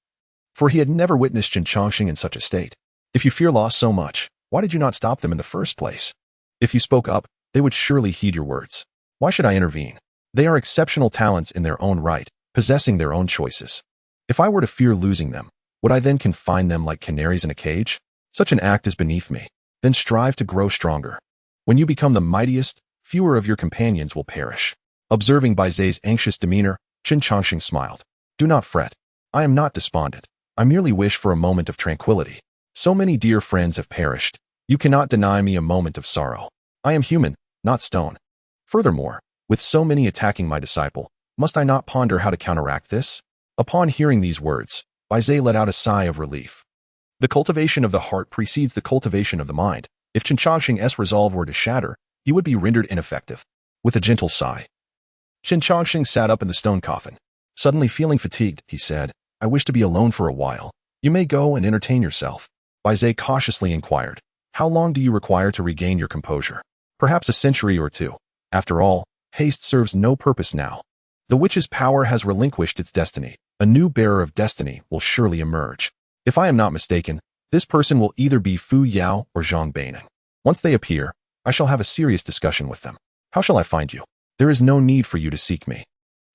for he had never witnessed Chen Changsheng in such a state. "If you fear loss so much, why did you not stop them in the first place? If you spoke up, they would surely heed your words. Why should I intervene? They are exceptional talents in their own right, possessing their own choices. If I were to fear losing them, would I then confine them like canaries in a cage? Such an act is beneath me. Then strive to grow stronger. When you become the mightiest, fewer of your companions will perish." Observing Bai Zai's anxious demeanor, Chen Changsheng smiled. "Do not fret. I am not despondent. I merely wish for a moment of tranquility. So many dear friends have perished. You cannot deny me a moment of sorrow. I am human, not stone. Furthermore, with so many attacking my disciple, must I not ponder how to counteract this?" Upon hearing these words, Bai Zai let out a sigh of relief. The cultivation of the heart precedes the cultivation of the mind. If Chen Changsheng's resolve were to shatter, he would be rendered ineffective. With a gentle sigh, Chen Changsheng sat up in the stone coffin. Suddenly feeling fatigued, he said, "I wish to be alone for a while. You may go and entertain yourself." Bai Zai cautiously inquired, "How long do you require to regain your composure?" "Perhaps a century or two. After all, haste serves no purpose now. The witch's power has relinquished its destiny. A new bearer of destiny will surely emerge. If I am not mistaken, this person will either be Fu Yao or Zhang Beining. Once they appear, I shall have a serious discussion with them. How shall I find you? There is no need for you to seek me.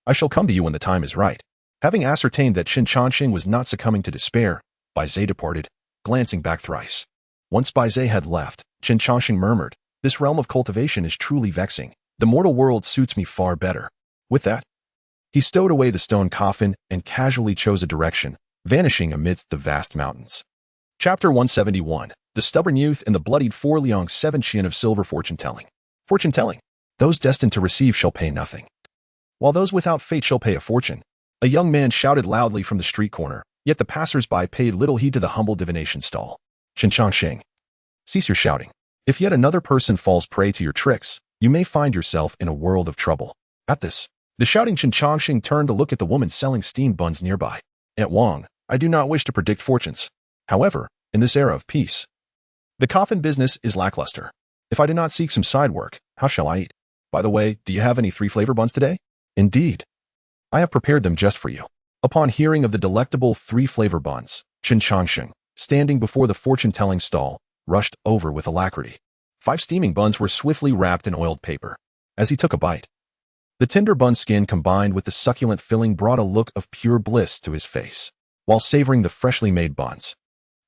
I shall come to you when the time is right." Having ascertained that Chen Changsheng was not succumbing to despair, Bai Zai departed, glancing back thrice. Once Bai Zai had left, Chen Changsheng murmured, "This realm of cultivation is truly vexing. The mortal world suits me far better." With that, he stowed away the stone coffin and casually chose a direction, vanishing amidst the vast mountains. Chapter 171. The Stubborn Youth and the Bloodied 4 Liang 7 Qian of Silver Fortune-Telling. Fortune-telling. Those destined to receive shall pay nothing, while those without fate shall pay a fortune. A young man shouted loudly from the street corner, yet the passers-by paid little heed to the humble divination stall. Chen Changsheng, cease your shouting. If yet another person falls prey to your tricks, you may find yourself in a world of trouble. At this, the shouting Chen Changsheng turned to look at the woman selling steamed buns nearby. "Aunt Wang, I do not wish to predict fortunes. However, in this era of peace, the coffin business is lackluster. If I do not seek some side work, how shall I eat? By the way, do you have any 3-flavor buns today?" "Indeed. I have prepared them just for you." Upon hearing of the delectable 3-flavor buns, Chen Changsheng, standing before the fortune-telling stall, rushed over with alacrity. 5 steaming buns were swiftly wrapped in oiled paper. As he took a bite, the tender bun skin combined with the succulent filling brought a look of pure bliss to his face. While savoring the freshly made buns,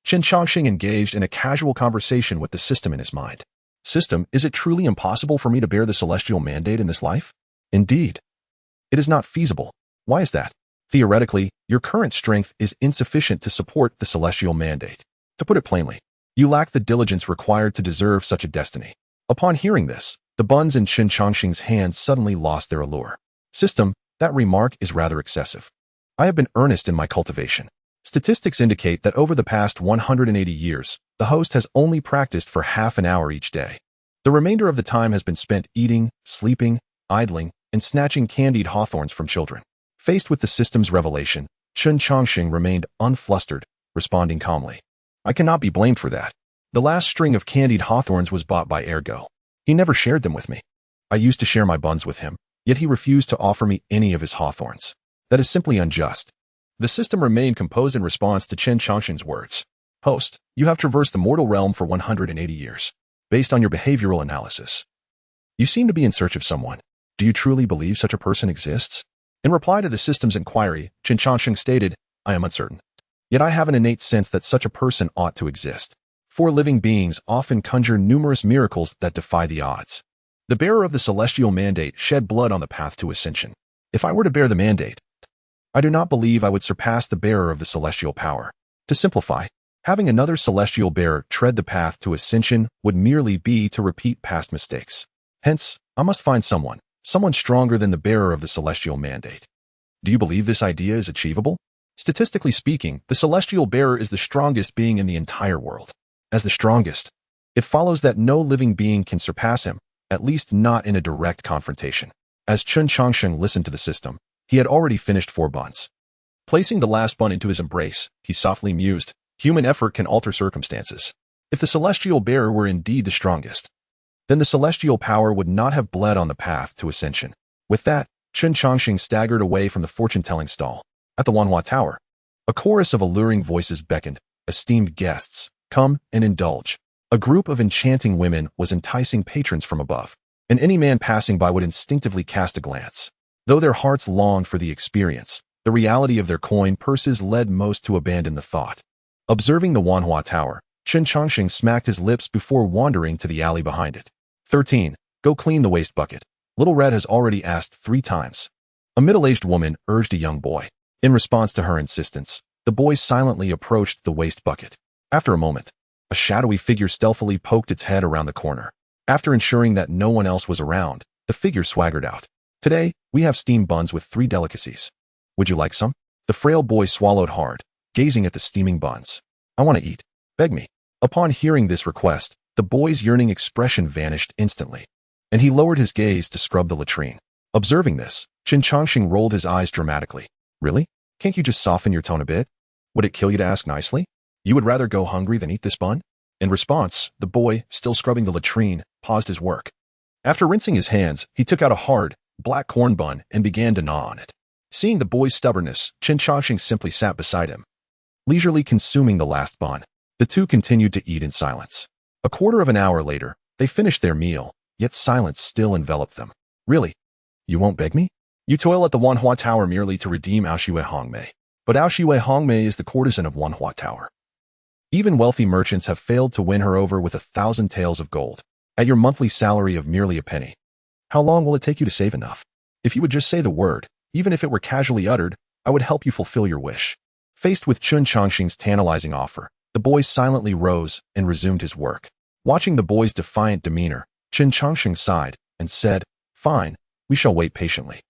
Chen Changsheng engaged in a casual conversation with the system in his mind. "System, is it truly impossible for me to bear the celestial mandate in this life?" "Indeed. It is not feasible." "Why is that?" "Theoretically, your current strength is insufficient to support the celestial mandate. To put it plainly, you lack the diligence required to deserve such a destiny." Upon hearing this, the buns in Chen Changsheng's hands suddenly lost their allure. "System, that remark is rather excessive. I have been earnest in my cultivation. Statistics indicate that over the past 180 years, the host has only practiced for half an hour each day. The remainder of the time has been spent eating, sleeping, idling, and snatching candied hawthorns from children." Faced with the system's revelation, Chen Changsheng remained unflustered, responding calmly, "I cannot be blamed for that. The last string of candied hawthorns was bought by Ergo. He never shared them with me. I used to share my buns with him, yet he refused to offer me any of his hawthorns. That is simply unjust." The system remained composed in response to Chen Changsheng's words. "Host, you have traversed the mortal realm for 180 years. Based on your behavioral analysis, you seem to be in search of someone. Do you truly believe such a person exists?" In reply to the system's inquiry, Chen Changsheng stated, "I am uncertain. Yet I have an innate sense that such a person ought to exist. For living beings often conjure numerous miracles that defy the odds. The bearer of the celestial mandate shed blood on the path to ascension. If I were to bear the mandate, I do not believe I would surpass the bearer of the celestial power. To simplify, having another celestial bearer tread the path to ascension would merely be to repeat past mistakes. Hence, I must find someone stronger than the bearer of the celestial mandate. Do you believe this idea is achievable? Statistically speaking, the celestial bearer is the strongest being in the entire world. As the strongest, it follows that no living being can surpass him, at least not in a direct confrontation." As Chen Changsheng listened to the system, He had already finished 4 buns. Placing the last bun into his embrace, he softly mused, human effort can alter circumstances. If the celestial bearer were indeed the strongest, then the celestial power would not have bled on the path to ascension. With that, Chen Changsheng staggered away from the fortune-telling stall. At the Wanhua Tower, a chorus of alluring voices beckoned, esteemed guests, come and indulge. A group of enchanting women was enticing patrons from above, and any man passing by would instinctively cast a glance. Though their hearts longed for the experience, the reality of their coin purses led most to abandon the thought. Observing the Wanhua Tower, Chen Changsheng smacked his lips before wandering to the alley behind it. 13. Go clean the waste bucket. Little Red has already asked 3 times. A middle-aged woman urged a young boy. In response to her insistence, the boy silently approached the waste bucket. After a moment, a shadowy figure stealthily poked its head around the corner. After ensuring that no one else was around, the figure swaggered out. Today, we have steamed buns with 3 delicacies. Would you like some? The frail boy swallowed hard, gazing at the steaming buns. I want to eat. Beg me. Upon hearing this request, the boy's yearning expression vanished instantly, and he lowered his gaze to scrub the latrine. Observing this, Chen Changsheng rolled his eyes dramatically. Really? Can't you just soften your tone a bit? Would it kill you to ask nicely? You would rather go hungry than eat this bun? In response, the boy, still scrubbing the latrine, paused his work. After rinsing his hands, he took out a hard, black corn bun and began to gnaw on it. Seeing the boy's stubbornness, Chen Changsheng simply sat beside him, leisurely consuming the last bun. The two continued to eat in silence. A quarter of an hour later, they finished their meal, yet silence still enveloped them. Really? You won't beg me? You toil at the Wanhua Tower merely to redeem Aoxiwei Hongmei. But Aoxiwei Hongmei is the courtesan of Wanhua Tower. Even wealthy merchants have failed to win her over with 1,000 taels of gold, at your monthly salary of merely a penny. How long will it take you to save enough? If you would just say the word, even if it were casually uttered, I would help you fulfill your wish. Faced with Chen Changsheng's tantalizing offer, the boy silently rose and resumed his work. Watching the boy's defiant demeanor, Chen Changsheng sighed and said, Fine, we shall wait patiently.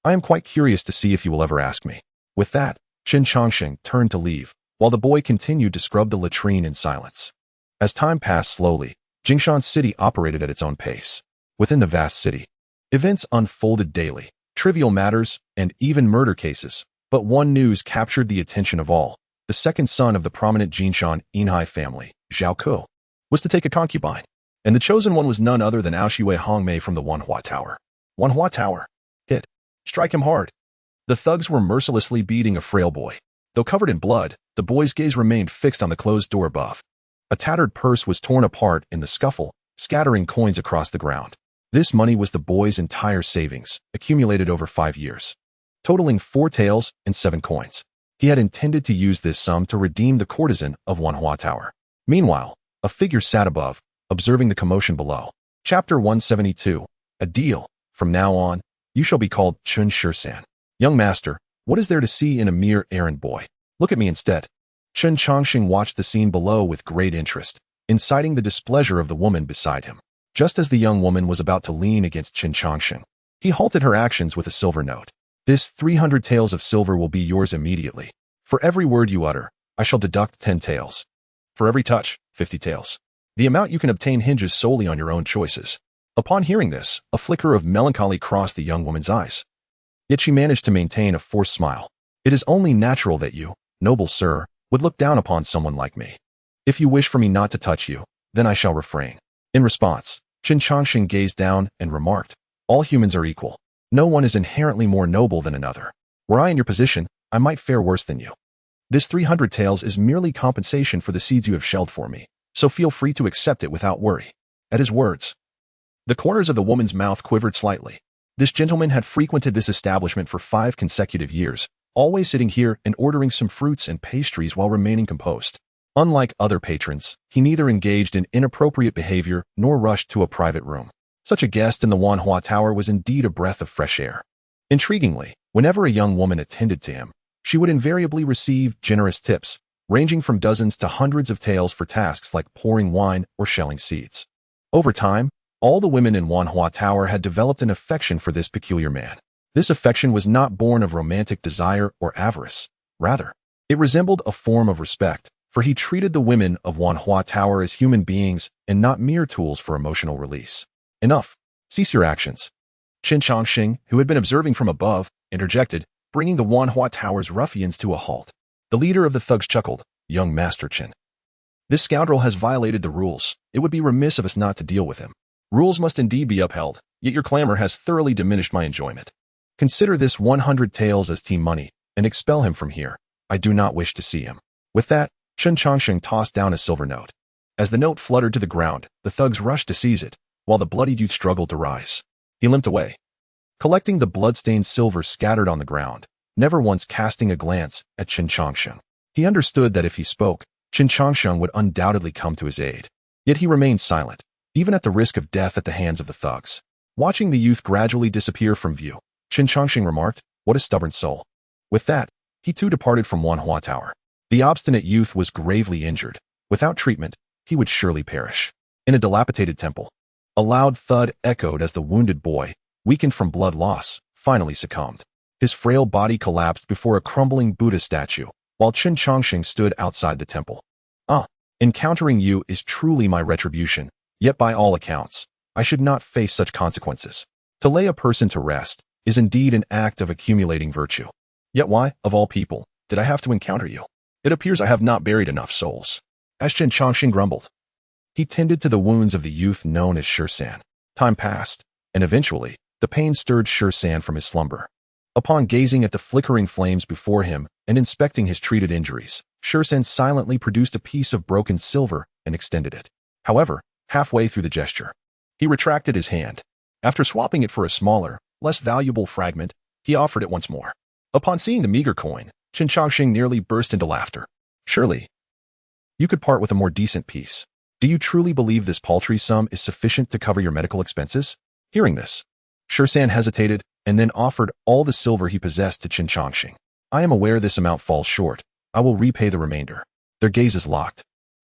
I am quite curious to see if you will ever ask me. With that, Chen Changsheng turned to leave, while the boy continued to scrub the latrine in silence. As time passed slowly, Jingshan City operated at its own pace. Within the vast city, events unfolded daily, trivial matters, and even murder cases. But one news captured the attention of all. The second son of the prominent Jinshan Yinhai family, Zhao Ke, was to take a concubine, and the chosen one was none other than Aoxiwei Hongmei from the Wanhua Tower. Wanhua Tower. Hit. Strike him hard. The thugs were mercilessly beating a frail boy. Though covered in blood, the boy's gaze remained fixed on the closed door above. A tattered purse was torn apart in the scuffle, scattering coins across the ground. This money was the boy's entire savings, accumulated over 5 years, totaling 4 taels and 7 coins. He had intended to use this sum to redeem the courtesan of Wanhua Tower. Meanwhile, a figure sat above, observing the commotion below. Chapter 172. A deal. From now on, you shall be called Chen Changsheng. Young master, what is there to see in a mere errand boy? Look at me instead. Chen Changsheng watched the scene below with great interest, inciting the displeasure of the woman beside him. Just as the young woman was about to lean against Chen Changsheng, he halted her actions with a silver note. This 300 taels of silver will be yours immediately. For every word you utter, I shall deduct 10 taels. For every touch, 50 taels. The amount you can obtain hinges solely on your own choices. Upon hearing this, a flicker of melancholy crossed the young woman's eyes. Yet she managed to maintain a forced smile. It is only natural that you, noble sir, would look down upon someone like me. If you wish for me not to touch you, then I shall refrain. In response, Chen Changsheng gazed down and remarked, All humans are equal. No one is inherently more noble than another. Were I in your position, I might fare worse than you. This 300 taels is merely compensation for the seeds you have shelled for me, so feel free to accept it without worry. At his words, the corners of the woman's mouth quivered slightly. This gentleman had frequented this establishment for 5 consecutive years, always sitting here and ordering some fruits and pastries while remaining composed. Unlike other patrons, he neither engaged in inappropriate behavior nor rushed to a private room. Such a guest in the Wanhua Tower was indeed a breath of fresh air. Intriguingly, whenever a young woman attended to him, she would invariably receive generous tips, ranging from dozens to hundreds of taels for tasks like pouring wine or shelling seeds. Over time, all the women in Wanhua Tower had developed an affection for this peculiar man. This affection was not born of romantic desire or avarice. Rather, it resembled a form of respect, for he treated the women of Wanhua Tower as human beings and not mere tools for emotional release. Enough. Cease your actions. Chen Changsheng, who had been observing from above, interjected, bringing the Wanhua Tower's ruffians to a halt. The leader of the thugs chuckled, "Young Master Chen. This scoundrel has violated the rules. It would be remiss of us not to deal with him. Rules must indeed be upheld, yet your clamor has thoroughly diminished my enjoyment. Consider this 100 taels as team money, and expel him from here. I do not wish to see him." With that, Chen Changsheng tossed down a silver note. As the note fluttered to the ground, the thugs rushed to seize it, while the bloodied youth struggled to rise. He limped away, collecting the blood-stained silver scattered on the ground, never once casting a glance at Chen Changsheng. He understood that if he spoke, Chen Changsheng would undoubtedly come to his aid. Yet he remained silent, even at the risk of death at the hands of the thugs. Watching the youth gradually disappear from view, Chen Changsheng remarked, "What a stubborn soul." With that, he too departed from Wanhua Tower. The obstinate youth was gravely injured. Without treatment, he would surely perish. In a dilapidated temple, a loud thud echoed as the wounded boy, weakened from blood loss, finally succumbed. His frail body collapsed before a crumbling Buddha statue, while Chen Changsheng stood outside the temple. Encountering you is truly my retribution, yet by all accounts, I should not face such consequences. To lay a person to rest is indeed an act of accumulating virtue. Yet why, of all people, did I have to encounter you? It appears I have not buried enough souls." As Chen Changsheng grumbled, he tended to the wounds of the youth known as Shursan. Time passed, and eventually, the pain stirred Shursan from his slumber. Upon gazing at the flickering flames before him and inspecting his treated injuries, Shursan silently produced a piece of broken silver and extended it. However, halfway through the gesture, he retracted his hand. After swapping it for a smaller, less valuable fragment, he offered it once more. Upon seeing the meager coin, Chen Changsheng nearly burst into laughter. "Surely, you could part with a more decent piece. Do you truly believe this paltry sum is sufficient to cover your medical expenses?" Hearing this, Shursan hesitated and then offered all the silver he possessed to Chen Changsheng. "I am aware this amount falls short. I will repay the remainder." Their gazes locked,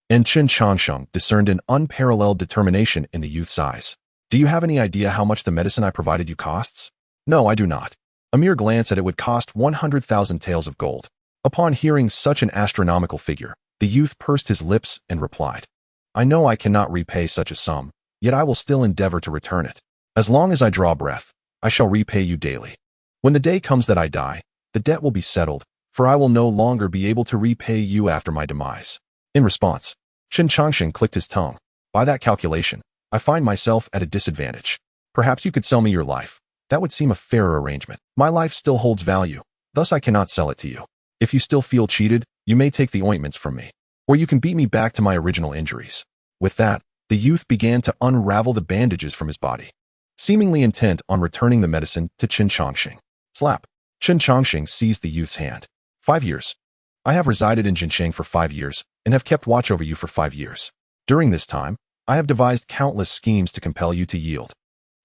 and Chen Changsheng discerned an unparalleled determination in the youth's eyes. "Do you have any idea how much the medicine I provided you costs?" "No, I do not. A mere glance at it would cost 100,000 taels of gold." Upon hearing such an astronomical figure, the youth pursed his lips and replied, "I know I cannot repay such a sum, yet I will still endeavor to return it. As long as I draw breath, I shall repay you daily. When the day comes that I die, the debt will be settled, for I will no longer be able to repay you after my demise." In response, Chen Changsheng clicked his tongue. "By that calculation, I find myself at a disadvantage. Perhaps you could sell me your life. That would seem a fairer arrangement. My life still holds value, thus I cannot sell it to you. If you still feel cheated, you may take the ointments from me, or you can beat me back to my original injuries." With that, the youth began to unravel the bandages from his body, seemingly intent on returning the medicine to Chen Changsheng. Slap! Chen Changsheng seized the youth's hand. 5 years. I have resided in Jincheng for 5 years, and have kept watch over you for 5 years. During this time, I have devised countless schemes to compel you to yield.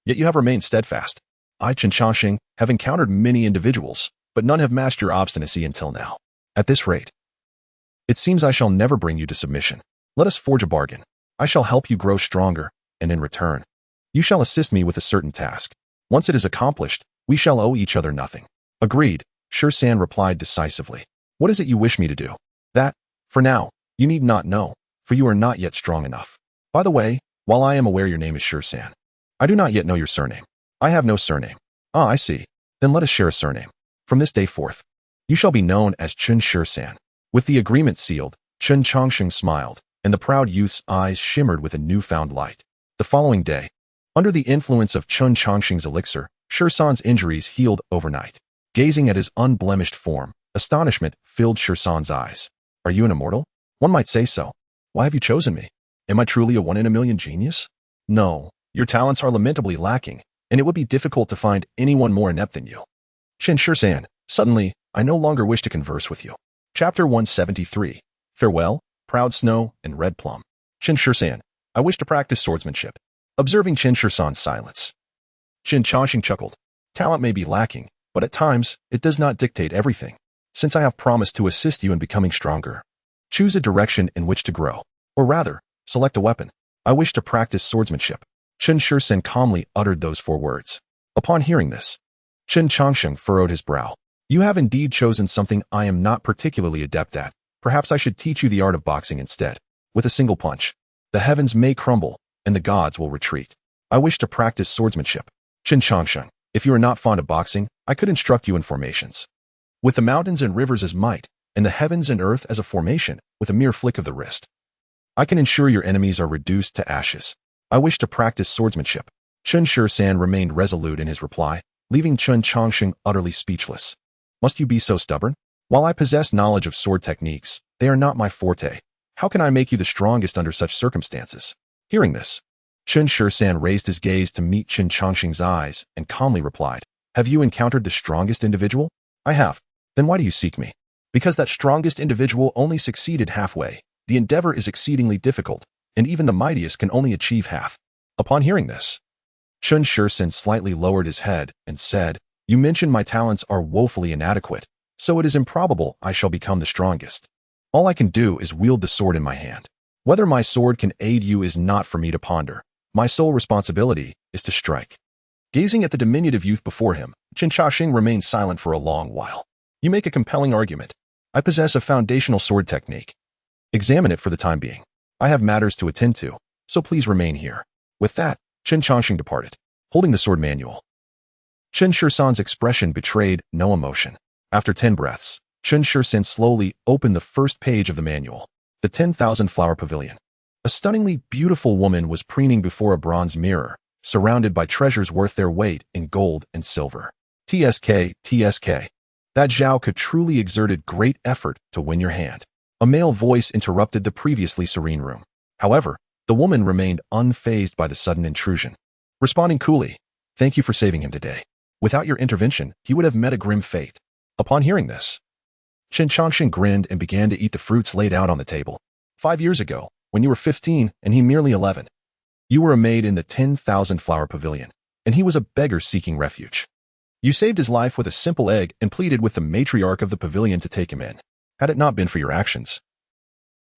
Yet you have remained steadfast. I, Chen Changsheng, have encountered many individuals, but none have matched your obstinacy until now. At this rate, it seems I shall never bring you to submission. Let us forge a bargain. I shall help you grow stronger, and in return, you shall assist me with a certain task. Once it is accomplished, we shall owe each other nothing." "Agreed," Shursan replied decisively. "What is it you wish me to do?" "That, for now, you need not know, for you are not yet strong enough. By the way, while I am aware your name is Shursan, I do not yet know your surname." "I have no surname." "Ah, I see. Then let us share a surname. From this day forth, you shall be known as Chen Shursan." With the agreement sealed, Chen Changsheng smiled, and the proud youth's eyes shimmered with a newfound light. The following day, under the influence of Chen Changsheng's elixir, Shursan's injuries healed overnight. Gazing at his unblemished form, astonishment filled Shursan's eyes. "Are you an immortal?" "One might say so. Why have you chosen me? Am I truly a one-in-a-million genius?" "No, your talents are lamentably lacking, and it would be difficult to find anyone more inept than you." "Chen Shursan, suddenly, I no longer wish to converse with you." Chapter 173. Farewell, Proud Snow and Red Plum. "Chen Shursan, I wish to practice swordsmanship." Observing Chen Shursan's silence, Chen Changsheng chuckled. "Talent may be lacking, but at times, it does not dictate everything. Since I have promised to assist you in becoming stronger, choose a direction in which to grow, or rather, select a weapon. I wish to practice swordsmanship." Chen Shursan calmly uttered those 4 words. Upon hearing this, Chen Changsheng furrowed his brow. "You have indeed chosen something I am not particularly adept at. Perhaps I should teach you the art of boxing instead. With a single punch, the heavens may crumble, and the gods will retreat. I wish to practice swordsmanship." "Chen Changsheng, if you are not fond of boxing, I could instruct you in formations." with the mountains and rivers as might, and the heavens and earth as a formation, with a mere flick of the wrist. I can ensure your enemies are reduced to ashes. I wish to practice swordsmanship. Chen Changsheng remained resolute in his reply, leaving Chen Changsheng utterly speechless. Must you be so stubborn? While I possess knowledge of sword techniques, they are not my forte. How can I make you the strongest under such circumstances? Hearing this, Chen Changsheng raised his gaze to meet Chen Changsheng's eyes and calmly replied, "Have you encountered the strongest individual?" "I have." "Then why do you seek me?" "Because that strongest individual only succeeded halfway. The endeavor is exceedingly difficult, and even the mightiest can only achieve half." Upon hearing this, Chen Changsheng slightly lowered his head and said, "You mentioned my talents are woefully inadequate, so it is improbable I shall become the strongest. All I can do is wield the sword in my hand. Whether my sword can aid you is not for me to ponder. My sole responsibility is to strike." Gazing at the diminutive youth before him, Chen Changsheng remained silent for a long while. "You make a compelling argument. I possess a foundational sword technique. Examine it for the time being. I have matters to attend to, so please remain here." With that, Chen Changsheng departed, holding the sword manual. Chen Changsheng's expression betrayed no emotion. After 10 breaths, Chen Changsheng slowly opened the first page of the manual, the 10,000 Flower Pavilion. A stunningly beautiful woman was preening before a bronze mirror, surrounded by treasures worth their weight in gold and silver. TSK. That Zhao could truly exerted great effort to win your hand. A male voice interrupted the previously serene room. However, the woman remained unfazed by the sudden intrusion, responding coolly, "Thank you for saving him today. Without your intervention, he would have met a grim fate." Upon hearing this, Chen Changsheng grinned and began to eat the fruits laid out on the table. 5 years ago, when you were 15 and he merely 11, you were a maid in the 10,000 Flower Pavilion, and he was a beggar seeking refuge. You saved his life with a simple egg and pleaded with the matriarch of the pavilion to take him in. Had it not been for your actions,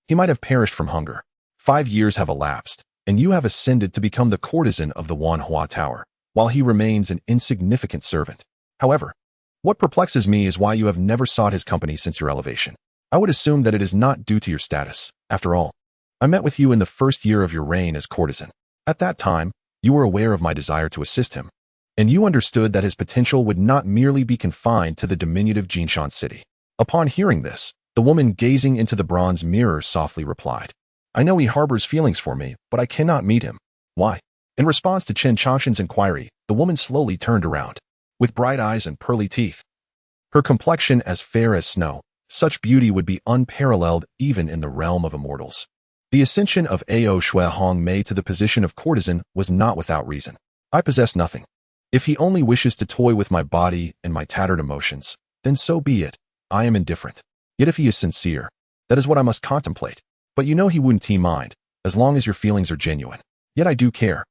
he might have perished from hunger. 5 years have elapsed, and you have ascended to become the courtesan of the Wanhua Tower, while he remains an insignificant servant. However, what perplexes me is why you have never sought his company since your elevation. I would assume that it is not due to your status. After all, I met with you in the first year of your reign as courtesan. At that time, you were aware of my desire to assist him, and you understood that his potential would not merely be confined to the diminutive Jinshan city. Upon hearing this, the woman gazing into the bronze mirror softly replied, "I know he harbors feelings for me, but I cannot meet him." "Why?" In response to Chen Changsheng's inquiry, the woman slowly turned around, with bright eyes and pearly teeth. Her complexion as fair as snow, such beauty would be unparalleled even in the realm of immortals. The ascension of Ao Shui Hong Mei to the position of courtesan was not without reason. I possess nothing. If he only wishes to toy with my body and my tattered emotions, then so be it. I am indifferent. Yet if he is sincere, that is what I must contemplate. But you know he wouldn't mind, as long as your feelings are genuine. Yet I do care.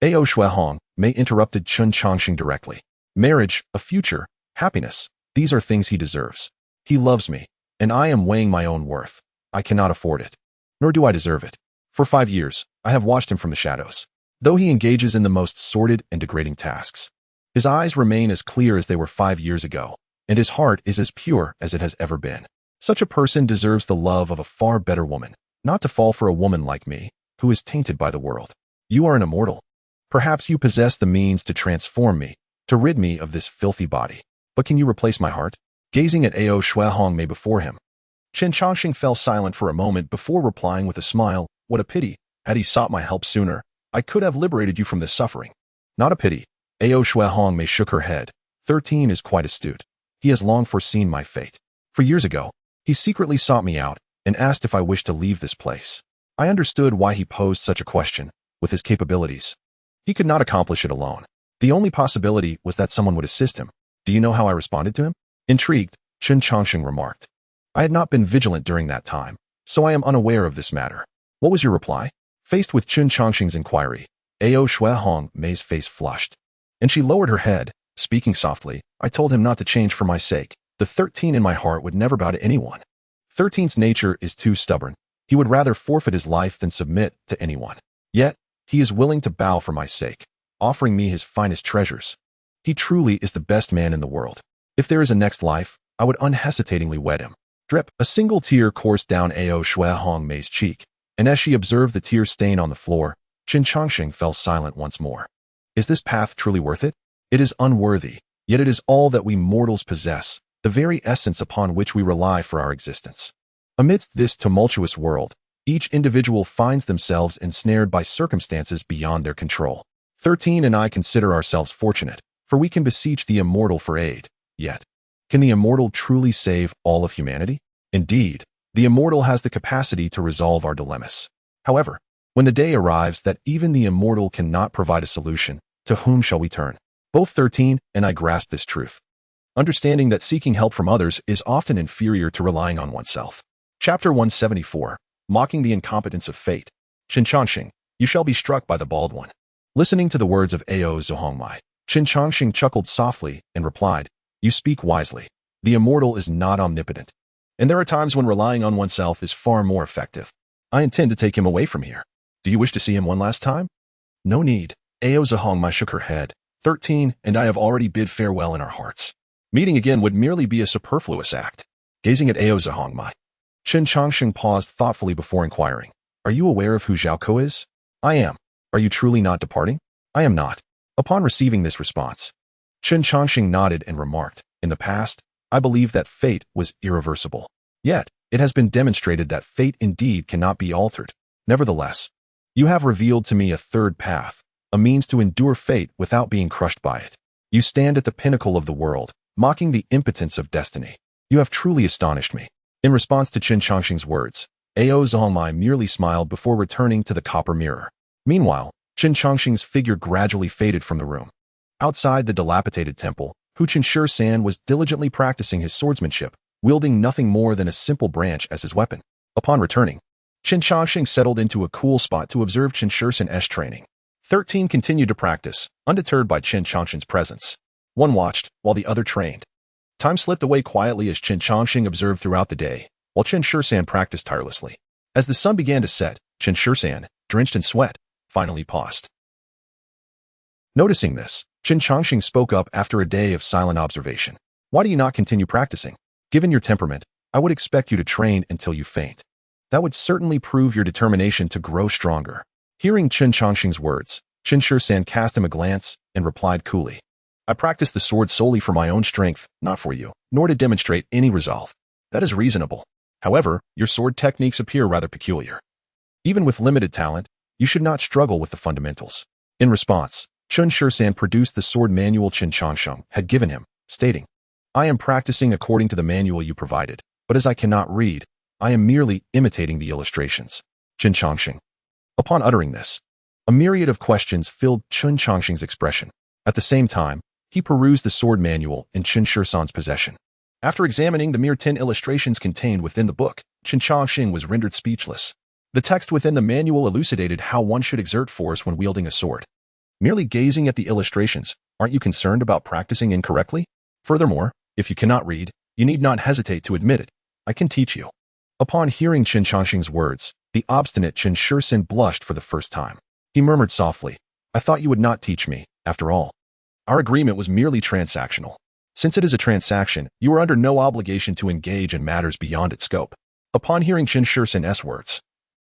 Ao Shui Hong Mei interrupted Chen Changsheng directly. Marriage, a future, happiness, these are things he deserves. He loves me, and I am weighing my own worth. I cannot afford it, nor do I deserve it. For 5 years, I have watched him from the shadows. Though he engages in the most sordid and degrading tasks, his eyes remain as clear as they were 5 years ago, and his heart is as pure as it has ever been. Such a person deserves the love of a far better woman, not to fall for a woman like me, who is tainted by the world. You are an immortal. Perhaps you possess the means to transform me, to rid me of this filthy body. But can you replace my heart? Gazing at Ao Shui Hong Mei before him, Chen Changsheng fell silent for a moment before replying with a smile, "What a pity. Had he sought my help sooner, I could have liberated you from this suffering." "Not a pity." Ao Shui Hong Mei shook her head. 13 is quite astute. He has long foreseen my fate. For years ago, he secretly sought me out and asked if I wished to leave this place. I understood why he posed such a question. With his capabilities, he could not accomplish it alone. The only possibility was that someone would assist him. Do you know how I responded to him? Intrigued, Chen Changsheng remarked. I had not been vigilant during that time, so I am unaware of this matter. What was your reply? Faced with Chen Changsheng's inquiry, Ao Shui Hong Mei's face flushed, and she lowered her head, speaking softly. I told him not to change for my sake. The 13 in my heart would never bow to anyone. 13's nature is too stubborn. He would rather forfeit his life than submit to anyone. Yet, he is willing to bow for my sake, offering me his finest treasures. He truly is the best man in the world. If there is a next life, I would unhesitatingly wed him. Drip. A single tear coursed down Ao Shui Hong Mei's cheek, and as she observed the tear stain on the floor, Chen Changsheng fell silent once more. Is this path truly worth it? It is unworthy, yet it is all that we mortals possess, the very essence upon which we rely for our existence. Amidst this tumultuous world, each individual finds themselves ensnared by circumstances beyond their control. 13 and I consider ourselves fortunate, for we can beseech the immortal for aid. Yet, can the immortal truly save all of humanity? Indeed, the immortal has the capacity to resolve our dilemmas. However, when the day arrives that even the immortal cannot provide a solution, to whom shall we turn? Both 13 and I grasp this truth, understanding that seeking help from others is often inferior to relying on oneself. Chapter 174. Mocking the Incompetence of Fate. Chen Changsheng, you shall be struck by the bald one. Listening to the words of Ao Zhuangmai, Chen Changsheng chuckled softly and replied, You speak wisely. The immortal is not omnipotent, and there are times when relying on oneself is far more effective. I intend to take him away from here. Do you wish to see him one last time? No need. Ao Zhuangmai shook her head. 13 and I have already bid farewell in our hearts. Meeting again would merely be a superfluous act. Gazing at Ao Zhuangmai, Chen Changsheng paused thoughtfully before inquiring, Are you aware of who Zhao Ko is? I am. Are you truly not departing? I am not. Upon receiving this response, Chen Changsheng nodded and remarked, In the past, I believed that fate was irreversible. Yet, it has been demonstrated that fate indeed cannot be altered. Nevertheless, you have revealed to me a third path, a means to endure fate without being crushed by it. You stand at the pinnacle of the world, mocking the impotence of destiny. You have truly astonished me. In response to Chen Changsheng's words, Ao Zhuangmai merely smiled before returning to the copper mirror. Meanwhile, Chen Changsheng's figure gradually faded from the room. Outside the dilapidated temple, Hu Chen was diligently practicing his swordsmanship, wielding nothing more than a simple branch as his weapon. Upon returning, Chen Changsheng settled into a cool spot to observe Chen Sheng's training. 13 continued to practice, undeterred by Chen Changsheng's presence. One watched, while the other trained. Time slipped away quietly as Chen Changsheng observed throughout the day, while Chen Shengsheng practiced tirelessly. As the sun began to set, Chen Shengsheng, drenched in sweat, finally paused. Noticing this, Chen Changsheng spoke up after a day of silent observation. Why do you not continue practicing? Given your temperament, I would expect you to train until you faint. That would certainly prove your determination to grow stronger. Hearing Chen Changsheng's words, Chen Shengsheng cast him a glance and replied coolly, I practice the sword solely for my own strength, not for you, nor to demonstrate any resolve. That is reasonable. However, your sword techniques appear rather peculiar. Even with limited talent, you should not struggle with the fundamentals. In response, Chen Shengsheng produced the sword manual Chen Changsheng had given him, stating, I am practicing according to the manual you provided, but as I cannot read, I am merely imitating the illustrations. Chen Changsheng. Upon uttering this, a myriad of questions filled Chen Changsheng's expression. At the same time, he perused the sword manual in Chen Shengsheng's possession. After examining the mere 10 illustrations contained within the book, Chen Changsheng was rendered speechless. The text within the manual elucidated how one should exert force when wielding a sword. Merely gazing at the illustrations, aren't you concerned about practicing incorrectly? Furthermore, if you cannot read, you need not hesitate to admit it. I can teach you. Upon hearing Chen Changsheng's words, the obstinate Chen Shengsheng blushed for the first time. He murmured softly, I thought you would not teach me, after all. Our agreement was merely transactional. Since it is a transaction, you are under no obligation to engage in matters beyond its scope. Upon hearing Chen Shengsheng's words,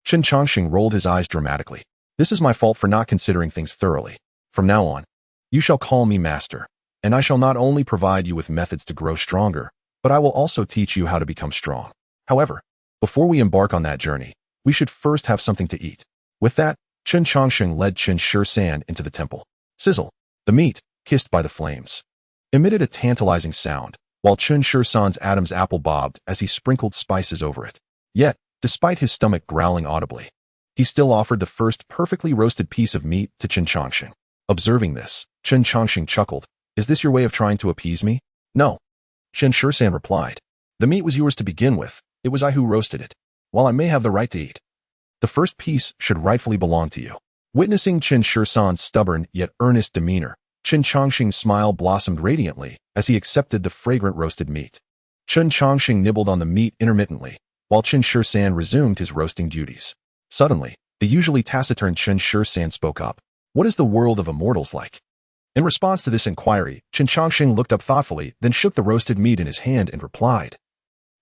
Chen Changsheng rolled his eyes dramatically. This is my fault for not considering things thoroughly. From now on, you shall call me master, and I shall not only provide you with methods to grow stronger, but I will also teach you how to become strong. However, before we embark on that journey, we should first have something to eat. With that, Chen Changsheng led Chen Shengsheng into the temple. Sizzle. The meat, kissed by the flames, emitted a tantalizing sound, while Chen Shengsheng's Adam's apple bobbed as he sprinkled spices over it. Yet, despite his stomach growling audibly, he still offered the first perfectly roasted piece of meat to Chen Changsheng. Observing this, Chen Changsheng chuckled. Is this your way of trying to appease me? No. Chen Shengsheng replied. The meat was yours to begin with. It was I who roasted it. While I may have the right to eat, the first piece should rightfully belong to you. Witnessing Chen Shengsheng's stubborn yet earnest demeanor, Chen Changsheng's smile blossomed radiantly as he accepted the fragrant roasted meat. Chen Changsheng nibbled on the meat intermittently, while Chen Shengsheng resumed his roasting duties. Suddenly, the usually taciturn Chen Shengsheng spoke up. What is the world of immortals like? In response to this inquiry, Chen Changsheng looked up thoughtfully, then shook the roasted meat in his hand and replied,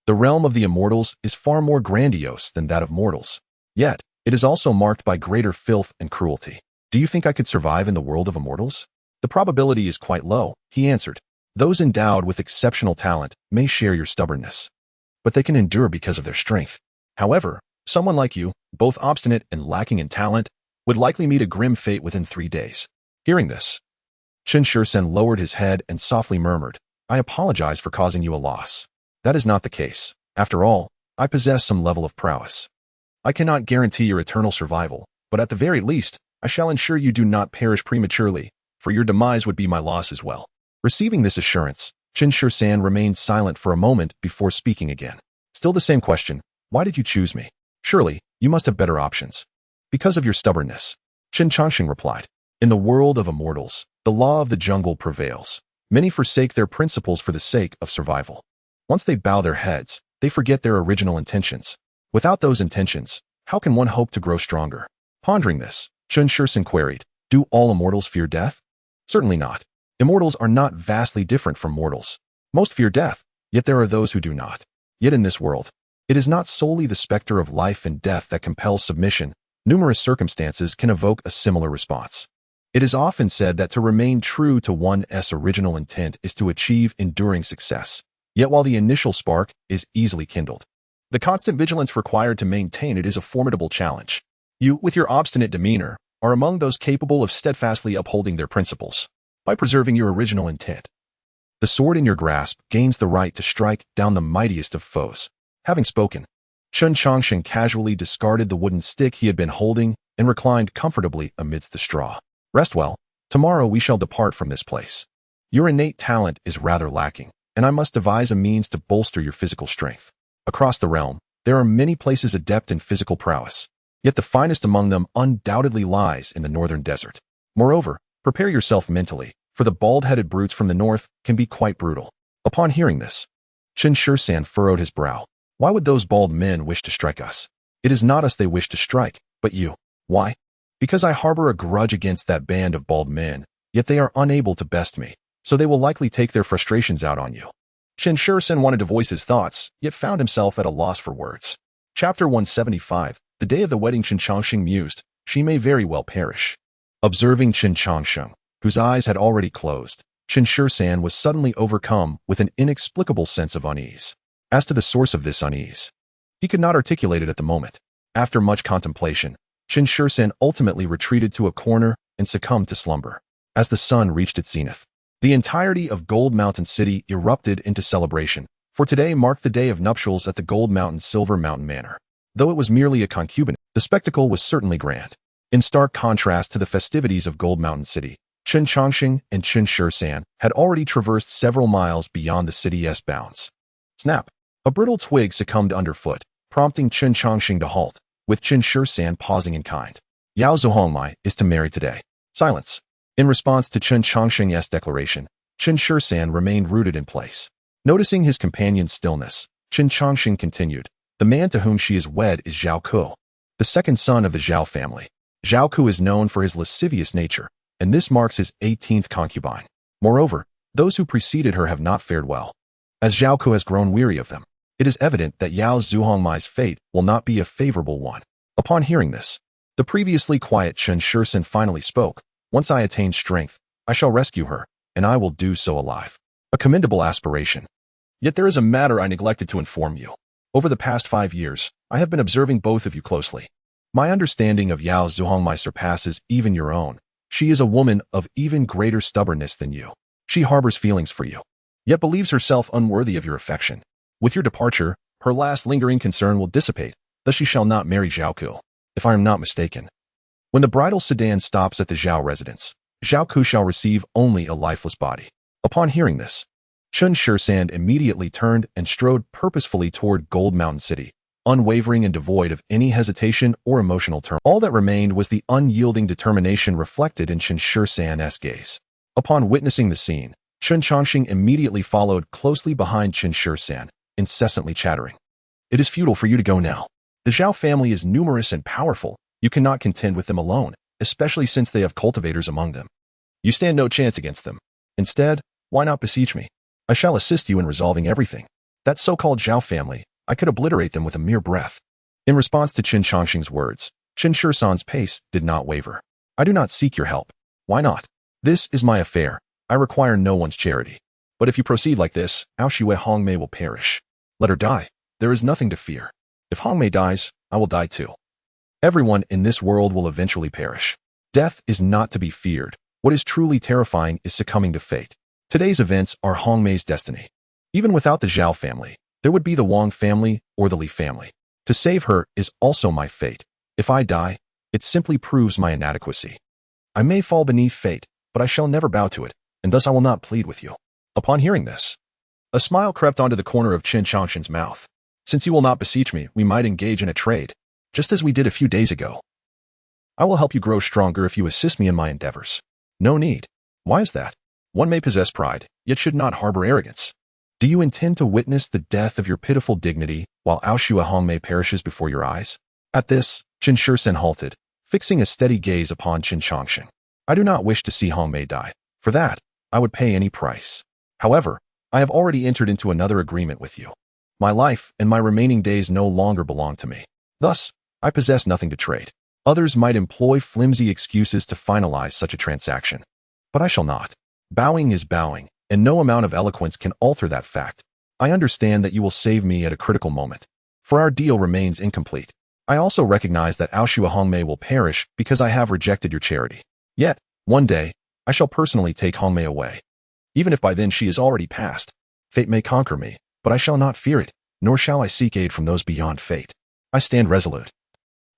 The realm of the immortals is far more grandiose than that of mortals. Yet, it is also marked by greater filth and cruelty. Do you think I could survive in the world of immortals? The probability is quite low, he answered. Those endowed with exceptional talent may share your stubbornness, but they can endure because of their strength. However, someone like you, both obstinate and lacking in talent, would likely meet a grim fate within 3 days. Hearing this, Chen Changsheng lowered his head and softly murmured, I apologize for causing you a loss. That is not the case. After all, I possess some level of prowess. I cannot guarantee your eternal survival, but at the very least, I shall ensure you do not perish prematurely, for your demise would be my loss as well. Receiving this assurance, Chen Changsheng remained silent for a moment before speaking again. Still the same question, why did you choose me? Surely, you must have better options. Because of your stubbornness, Chen Changsheng replied. In the world of immortals, the law of the jungle prevails. Many forsake their principles for the sake of survival. Once they bow their heads, they forget their original intentions. Without those intentions, how can one hope to grow stronger? Pondering this, Chen Changsheng queried, do all immortals fear death? Certainly not. Immortals are not vastly different from mortals. Most fear death, yet there are those who do not. Yet in this world, it is not solely the specter of life and death that compels submission. Numerous circumstances can evoke a similar response. It is often said that to remain true to one's original intent is to achieve enduring success. Yet while the initial spark is easily kindled, the constant vigilance required to maintain it is a formidable challenge. You, with your obstinate demeanor, are among those capable of steadfastly upholding their principles by preserving your original intent. The sword in your grasp gains the right to strike down the mightiest of foes. Having spoken, Chen Changsheng casually discarded the wooden stick he had been holding and reclined comfortably amidst the straw. Rest well. Tomorrow we shall depart from this place. Your innate talent is rather lacking, and I must devise a means to bolster your physical strength. Across the realm, there are many places adept in physical prowess, yet the finest among them undoubtedly lies in the northern desert. Moreover, prepare yourself mentally, for the bald-headed brutes from the north can be quite brutal. Upon hearing this, Chen Changsheng furrowed his brow. Why would those bald men wish to strike us? It is not us they wish to strike, but you. Why? Because I harbor a grudge against that band of bald men, yet they are unable to best me, so they will likely take their frustrations out on you. Chen Changsheng wanted to voice his thoughts, yet found himself at a loss for words. Chapter 175. The day of the wedding. Chen Changsheng mused, she may very well perish. Observing Chen Changsheng, whose eyes had already closed, Chen Changsheng was suddenly overcome with an inexplicable sense of unease. As to the source of this unease, he could not articulate it at the moment. After much contemplation, Chen Changsheng ultimately retreated to a corner and succumbed to slumber. As the sun reached its zenith, the entirety of Gold Mountain City erupted into celebration, for today marked the day of nuptials at the Gold Mountain Silver Mountain Manor. Though it was merely a concubinage, the spectacle was certainly grand. In stark contrast to the festivities of Gold Mountain City, Chen Changsheng and Chen Changsheng had already traversed several miles beyond the city's bounds. Snap! A brittle twig succumbed underfoot, prompting Chen Changsheng to halt, with Chen Changsheng pausing in kind. Yao Zuhongmai is to marry today. Silence. In response to Chen Changsheng's declaration, Chen Changsheng remained rooted in place. Noticing his companion's stillness, Chen Changsheng continued, the man to whom she is wed is Zhao Ku, the second son of the Zhao family. Zhao Ku is known for his lascivious nature, and this marks his 18th concubine. Moreover, those who preceded her have not fared well. As Zhao Ku has grown weary of them, it is evident that Yao Zuhongmai's fate will not be a favorable one. Upon hearing this, the previously quiet Chen Changsheng finally spoke. Once I attain strength, I shall rescue her, and I will do so alive. A commendable aspiration. Yet there is a matter I neglected to inform you. Over the past 5 years, I have been observing both of you closely. My understanding of Yao Zuhongmai surpasses even your own. She is a woman of even greater stubbornness than you. She harbors feelings for you, yet believes herself unworthy of your affection. With your departure, her last lingering concern will dissipate, thus she shall not marry Zhao Ku, if I am not mistaken. When the bridal sedan stops at the Zhao residence, Zhao Ku shall receive only a lifeless body. Upon hearing this, Chen Changsheng immediately turned and strode purposefully toward Gold Mountain City, unwavering and devoid of any hesitation or emotional turn. All that remained was the unyielding determination reflected in Chen Changsheng's gaze. Upon witnessing the scene, Chen Changsheng immediately followed closely behind Chen Changsheng, incessantly chattering. It is futile for you to go now. The Zhao family is numerous and powerful. You cannot contend with them alone, especially since they have cultivators among them. You stand no chance against them. Instead, why not beseech me? I shall assist you in resolving everything. That so-called Zhao family, I could obliterate them with a mere breath. In response to Chen Changsheng's words, Chen Changsheng's pace did not waver. I do not seek your help. Why not? This is my affair. I require no one's charity. But if you proceed like this, Aoshui Hongmei will perish. Let her die. There is nothing to fear. If Hongmei dies, I will die too. Everyone in this world will eventually perish. Death is not to be feared. What is truly terrifying is succumbing to fate. Today's events are Hongmei's destiny. Even without the Zhao family, there would be the Wang family or the Li family. To save her is also my fate. If I die, it simply proves my inadequacy. I may fall beneath fate, but I shall never bow to it, and thus I will not plead with you. Upon hearing this, a smile crept onto the corner of Chen Changsheng's mouth. Since you will not beseech me, we might engage in a trade, just as we did a few days ago. I will help you grow stronger if you assist me in my endeavors. No need. Why is that? One may possess pride, yet should not harbor arrogance. Do you intend to witness the death of your pitiful dignity while Aoshui Hongmei perishes before your eyes? At this, Chen Changsheng halted, fixing a steady gaze upon Chen Changsheng. I do not wish to see Hongmei die. For that, I would pay any price. However, I have already entered into another agreement with you. My life and my remaining days no longer belong to me. Thus, I possess nothing to trade. Others might employ flimsy excuses to finalize such a transaction. But I shall not. Bowing is bowing, and no amount of eloquence can alter that fact. I understand that you will save me at a critical moment, for our deal remains incomplete. I also recognize that Aoshui Hongmei will perish because I have rejected your charity. Yet, one day, I shall personally take Hongmei away. Even if by then she is already passed, fate may conquer me, but I shall not fear it, nor shall I seek aid from those beyond fate. I stand resolute.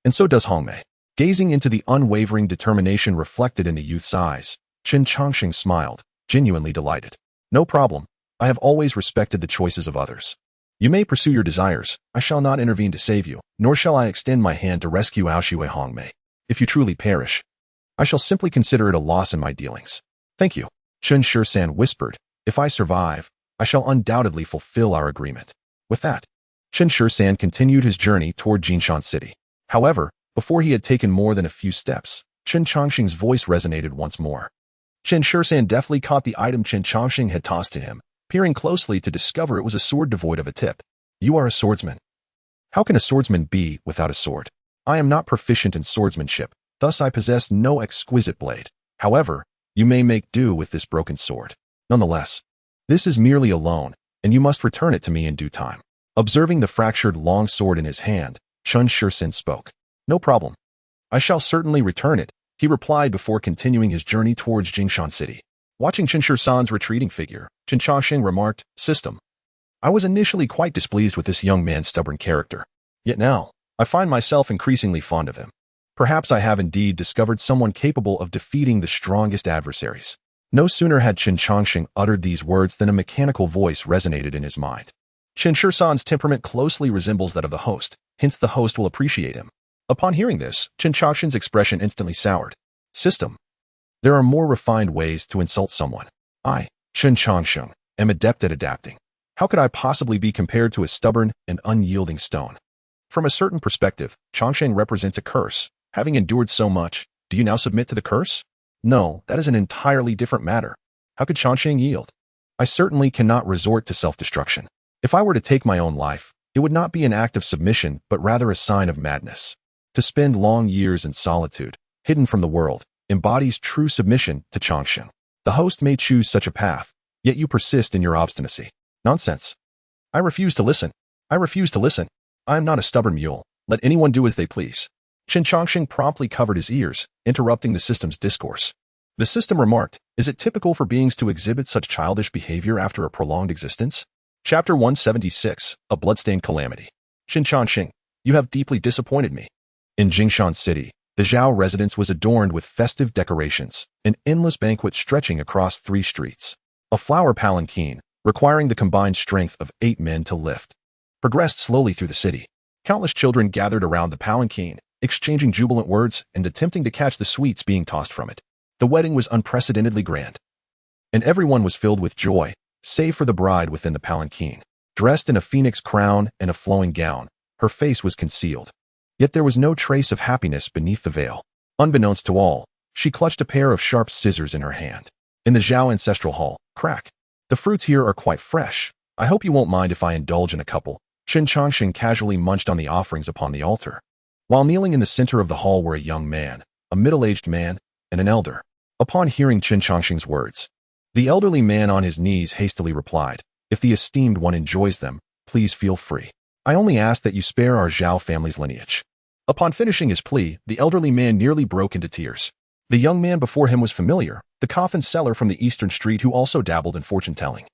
And so does Hongmei. Gazing into the unwavering determination reflected in the youth's eyes, Chen Changsheng smiled, genuinely delighted. No problem. I have always respected the choices of others. You may pursue your desires. I shall not intervene to save you, nor shall I extend my hand to rescue Aoshui Hongmei. If you truly perish, I shall simply consider it a loss in my dealings. Thank you. Chen Changsheng whispered, if I survive, I shall undoubtedly fulfill our agreement. With that, Chen Changsheng continued his journey toward Jinshan City. However, before he had taken more than a few steps, Chen Changsheng's voice resonated once more. Chen Changsheng deftly caught the item Chen Changsheng had tossed to him, peering closely to discover it was a sword devoid of a tip. You are a swordsman. How can a swordsman be without a sword? I am not proficient in swordsmanship, thus I possess no exquisite blade. However, you may make do with this broken sword. Nonetheless, this is merely a loan, and you must return it to me in due time. Observing the fractured long sword in his hand, Chen Changsheng spoke. No problem. I shall certainly return it, he replied before continuing his journey towards Jinshan City. Watching Chen Changsheng's retreating figure, Chen Changsheng remarked, System. I was initially quite displeased with this young man's stubborn character. Yet now, I find myself increasingly fond of him. Perhaps I have indeed discovered someone capable of defeating the strongest adversaries. No sooner had Chen Changsheng uttered these words than a mechanical voice resonated in his mind. Chen Changsheng's temperament closely resembles that of the host, hence the host will appreciate him. Upon hearing this, Chen Changsheng's expression instantly soured. System. There are more refined ways to insult someone. I, Chen Changsheng, am adept at adapting. How could I possibly be compared to a stubborn and unyielding stone? From a certain perspective, Changsheng represents a curse. Having endured so much, do you now submit to the curse? No, that is an entirely different matter. How could Changsheng yield? I certainly cannot resort to self-destruction. If I were to take my own life, it would not be an act of submission, but rather a sign of madness. To spend long years in solitude, hidden from the world, embodies true submission to Changsheng. The host may choose such a path, yet you persist in your obstinacy. Nonsense. I refuse to listen. I refuse to listen. I am not a stubborn mule. Let anyone do as they please. Chen Changsheng promptly covered his ears, interrupting the system's discourse. The system remarked, is it typical for beings to exhibit such childish behavior after a prolonged existence? Chapter 176, A Bloodstained Calamity. Chen Changsheng, you have deeply disappointed me. In Jinshan City, the Zhao residence was adorned with festive decorations, an endless banquet stretching across 3 streets. A flower palanquin, requiring the combined strength of 8 men to lift, progressed slowly through the city. Countless children gathered around the palanquin, exchanging jubilant words and attempting to catch the sweets being tossed from it. The wedding was unprecedentedly grand, and everyone was filled with joy, save for the bride within the palanquin. Dressed in a phoenix crown and a flowing gown, her face was concealed. Yet there was no trace of happiness beneath the veil. Unbeknownst to all, she clutched a pair of sharp scissors in her hand. In the Zhao ancestral hall, crack. The fruits here are quite fresh. I hope you won't mind if I indulge in a couple. Chen Changsheng casually munched on the offerings upon the altar. While kneeling in the center of the hall were a young man, a middle-aged man, and an elder. Upon hearing Chen Changsheng's words, The elderly man on his knees hastily replied, "If the esteemed one enjoys them, please feel free. I only ask that you spare our Zhao family's lineage." Upon finishing his plea, the elderly man nearly broke into tears. The young man before him was familiar, the coffin seller from the eastern street who also dabbled in fortune-telling.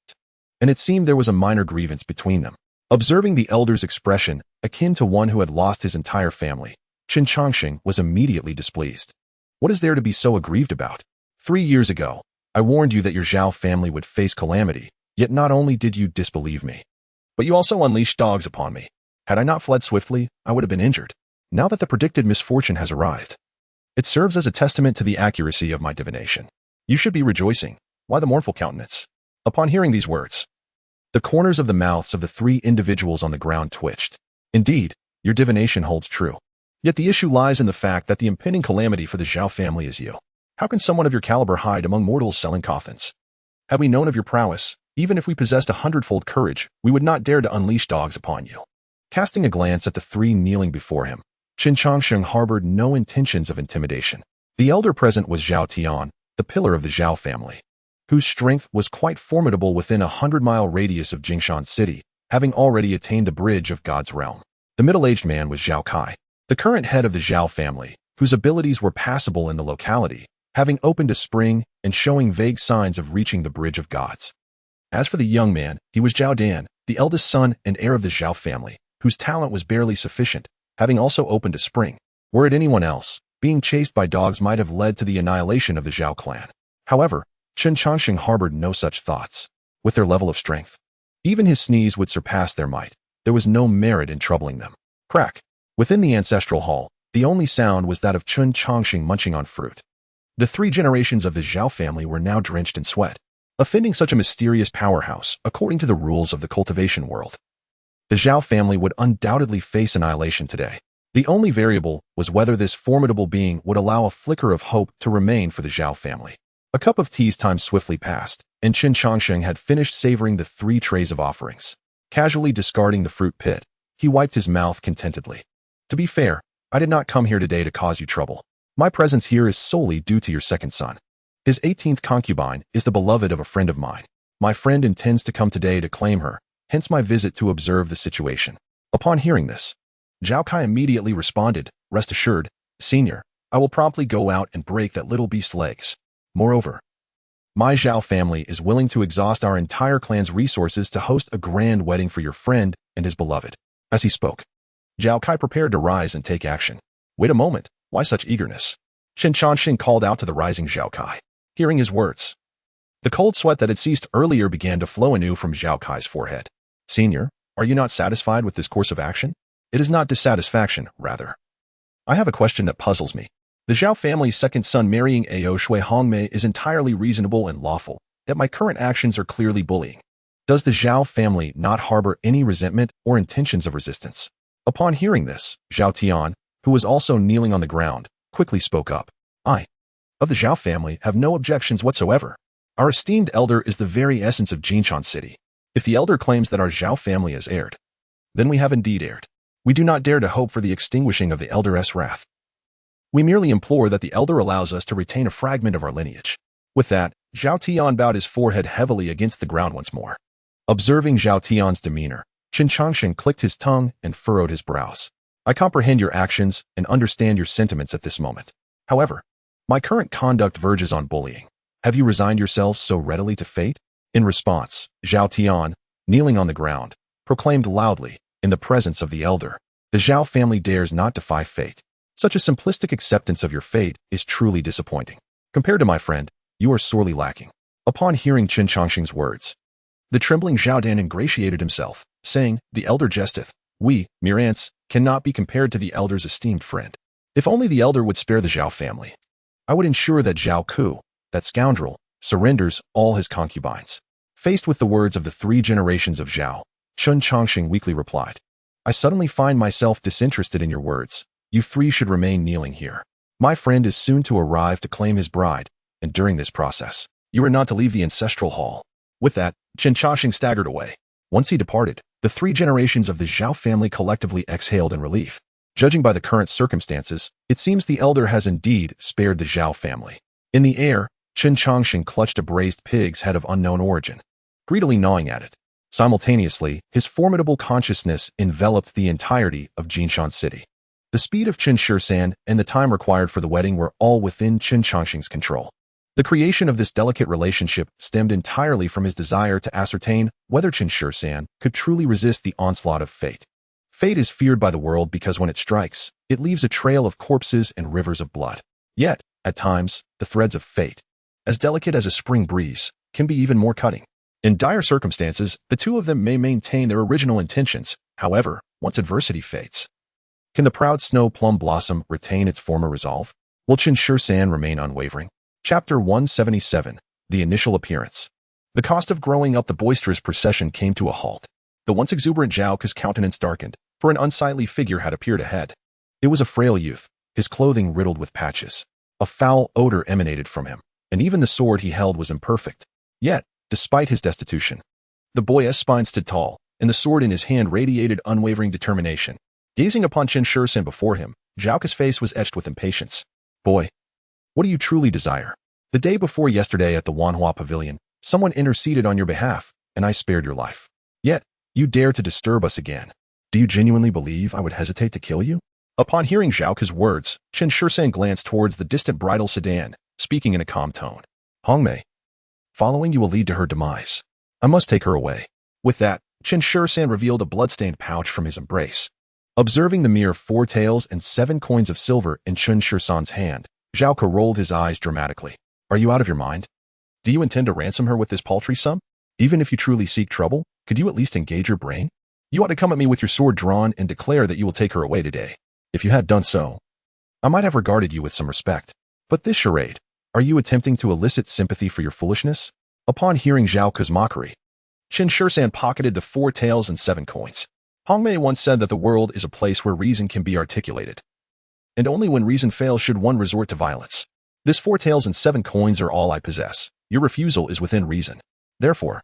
And it seemed there was a minor grievance between them. Observing the elder's expression, akin to one who had lost his entire family, Chen Changsheng was immediately displeased. "What is there to be so aggrieved about? 3 years ago, I warned you that your Zhao family would face calamity, yet not only did you disbelieve me, but you also unleashed dogs upon me. Had I not fled swiftly, I would have been injured. Now that the predicted misfortune has arrived, it serves as a testament to the accuracy of my divination. You should be rejoicing. Why the mournful countenance?" Upon hearing these words, the corners of the mouths of the 3 individuals on the ground twitched. "Indeed, your divination holds true. Yet the issue lies in the fact that the impending calamity for the Zhao family is you. How can someone of your caliber hide among mortals selling coffins? Had we known of your prowess, even if we possessed 100-fold courage, we would not dare to unleash dogs upon you." Casting a glance at the 3 kneeling before him, Chen Changsheng harbored no intentions of intimidation. The elder present was Zhao Tian, the pillar of the Zhao family, whose strength was quite formidable within a 100-mile radius of Jingshan City, having already attained the bridge of God's realm. The middle-aged man was Zhao Kai, the current head of the Zhao family, whose abilities were passable in the locality, having opened a spring and showing vague signs of reaching the bridge of gods. As for the young man, he was Zhao Dan, the eldest son and heir of the Zhao family, whose talent was barely sufficient, having also opened a spring. Were it anyone else, being chased by dogs might have led to the annihilation of the Zhao clan. However, Chen Changsheng harbored no such thoughts. With their level of strength, even his sneeze would surpass their might. There was no merit in troubling them. Crack. Within the ancestral hall, the only sound was that of Chen Changsheng munching on fruit. The 3 generations of the Zhao family were now drenched in sweat, offending such a mysterious powerhouse according to the rules of the cultivation world. The Zhao family would undoubtedly face annihilation today. The only variable was whether this formidable being would allow a flicker of hope to remain for the Zhao family. A cup of tea's time swiftly passed, and Chen Changsheng had finished savoring the 3 trays of offerings. Casually discarding the fruit pit, he wiped his mouth contentedly. "To be fair, I did not come here today to cause you trouble. My presence here is solely due to your second son. His 18th concubine is the beloved of a friend of mine. My friend intends to come today to claim her, hence my visit to observe the situation." Upon hearing this, Zhao Kai immediately responded, "Rest assured, Senior, I will promptly go out and break that little beast's legs. Moreover, my Zhao family is willing to exhaust our entire clan's resources to host a grand wedding for your friend and his beloved." As he spoke, Zhao Kai prepared to rise and take action. "Wait a moment, why such eagerness?" Chen Changsheng called out to the rising Zhao Kai. Hearing his words, the cold sweat that had ceased earlier began to flow anew from Zhao Kai's forehead. "Senior, are you not satisfied with this course of action?" "It is not dissatisfaction, rather. I have a question that puzzles me. The Zhao family's second son marrying Ao Shui Hongmei is entirely reasonable and lawful, yet my current actions are clearly bullying. Does the Zhao family not harbor any resentment or intentions of resistance?" Upon hearing this, Zhao Tian, who was also kneeling on the ground, quickly spoke up. "I, of the Zhao family, have no objections whatsoever. Our esteemed elder is the very essence of Jingshan City. If the elder claims that our Zhao family has erred, then we have indeed erred. We do not dare to hope for the extinguishing of the elder's wrath. We merely implore that the elder allows us to retain a fragment of our lineage." With that, Zhao Tian bowed his forehead heavily against the ground once more. Observing Zhao Tian's demeanor, Chen Changsheng clicked his tongue and furrowed his brows. "I comprehend your actions and understand your sentiments at this moment. However, my current conduct verges on bullying. Have you resigned yourselves so readily to fate?" In response, Zhao Tian, kneeling on the ground, proclaimed loudly, in the presence of the elder, "The Zhao family dares not defy fate. Such a simplistic acceptance of your fate is truly disappointing. Compared to my friend, you are sorely lacking." Upon hearing Chen Changsheng's words, the trembling Zhao Dan ingratiated himself, saying, "The elder jesteth. We, mere ants, cannot be compared to the elder's esteemed friend. If only the elder would spare the Zhao family, I would ensure that Zhao Ku, that scoundrel, surrenders all his concubines." Faced with the words of the 3 generations of Zhao, Chen Changsheng weakly replied, "I suddenly find myself disinterested in your words. You 3 should remain kneeling here. My friend is soon to arrive to claim his bride, and during this process, you are not to leave the ancestral hall." With that, Chen Changsheng staggered away. Once he departed, the 3 generations of the Zhao family collectively exhaled in relief. Judging by the current circumstances, it seems the elder has indeed spared the Zhao family. In the air, Chen Changsheng clutched a braised pig's head of unknown origin, greedily gnawing at it. Simultaneously, his formidable consciousness enveloped the entirety of Jinshan City. The speed of Chen Changsheng and the time required for the wedding were all within Chen Changsheng's control. The creation of this delicate relationship stemmed entirely from his desire to ascertain whether Chen Changsheng could truly resist the onslaught of fate. Fate is feared by the world because when it strikes, it leaves a trail of corpses and rivers of blood. Yet, at times, the threads of fate, as delicate as a spring breeze, can be even more cutting. In dire circumstances, the two of them may maintain their original intentions. However, once adversity fades, can the proud snow plum blossom retain its former resolve? Will Chen Changsheng remain unwavering? Chapter 177. The Initial Appearance. The cost of growing up. The boisterous procession came to a halt. The once exuberant Zhao's countenance darkened, for an unsightly figure had appeared ahead. It was a frail youth, his clothing riddled with patches. A foul odor emanated from him, and even the sword he held was imperfect. Yet, despite his destitution, the boy's spine stood tall, and the sword in his hand radiated unwavering determination. Gazing upon Chen Changsheng before him, Zhao's face was etched with impatience. Boy, what do you truly desire? The day before yesterday at the Wanhua Pavilion, someone interceded on your behalf, and I spared your life. Yet, you dare to disturb us again. Do you genuinely believe I would hesitate to kill you? Upon hearing Zhao's words, Chen Changsheng glanced towards the distant bridal sedan, speaking in a calm tone. Hongmei, following you will lead to her demise. I must take her away. With that, Chen Changsheng revealed a blood-stained pouch from his embrace. Observing the mere 4 taels and 7 coins of silver in Chen Changsheng's hand, Zhao rolled his eyes dramatically. Are you out of your mind? Do you intend to ransom her with this paltry sum? Even if you truly seek trouble, could you at least engage your brain? You ought to come at me with your sword drawn and declare that you will take her away today. If you had done so, I might have regarded you with some respect. But this charade, are you attempting to elicit sympathy for your foolishness? Upon hearing Zhao's mockery, Chen Changsheng pocketed the 4 taels and 7 coins. Hongmei once said that the world is a place where reason can be articulated, and only when reason fails should one resort to violence. This 4 taels and 7 coins are all I possess. Your refusal is within reason. Therefore,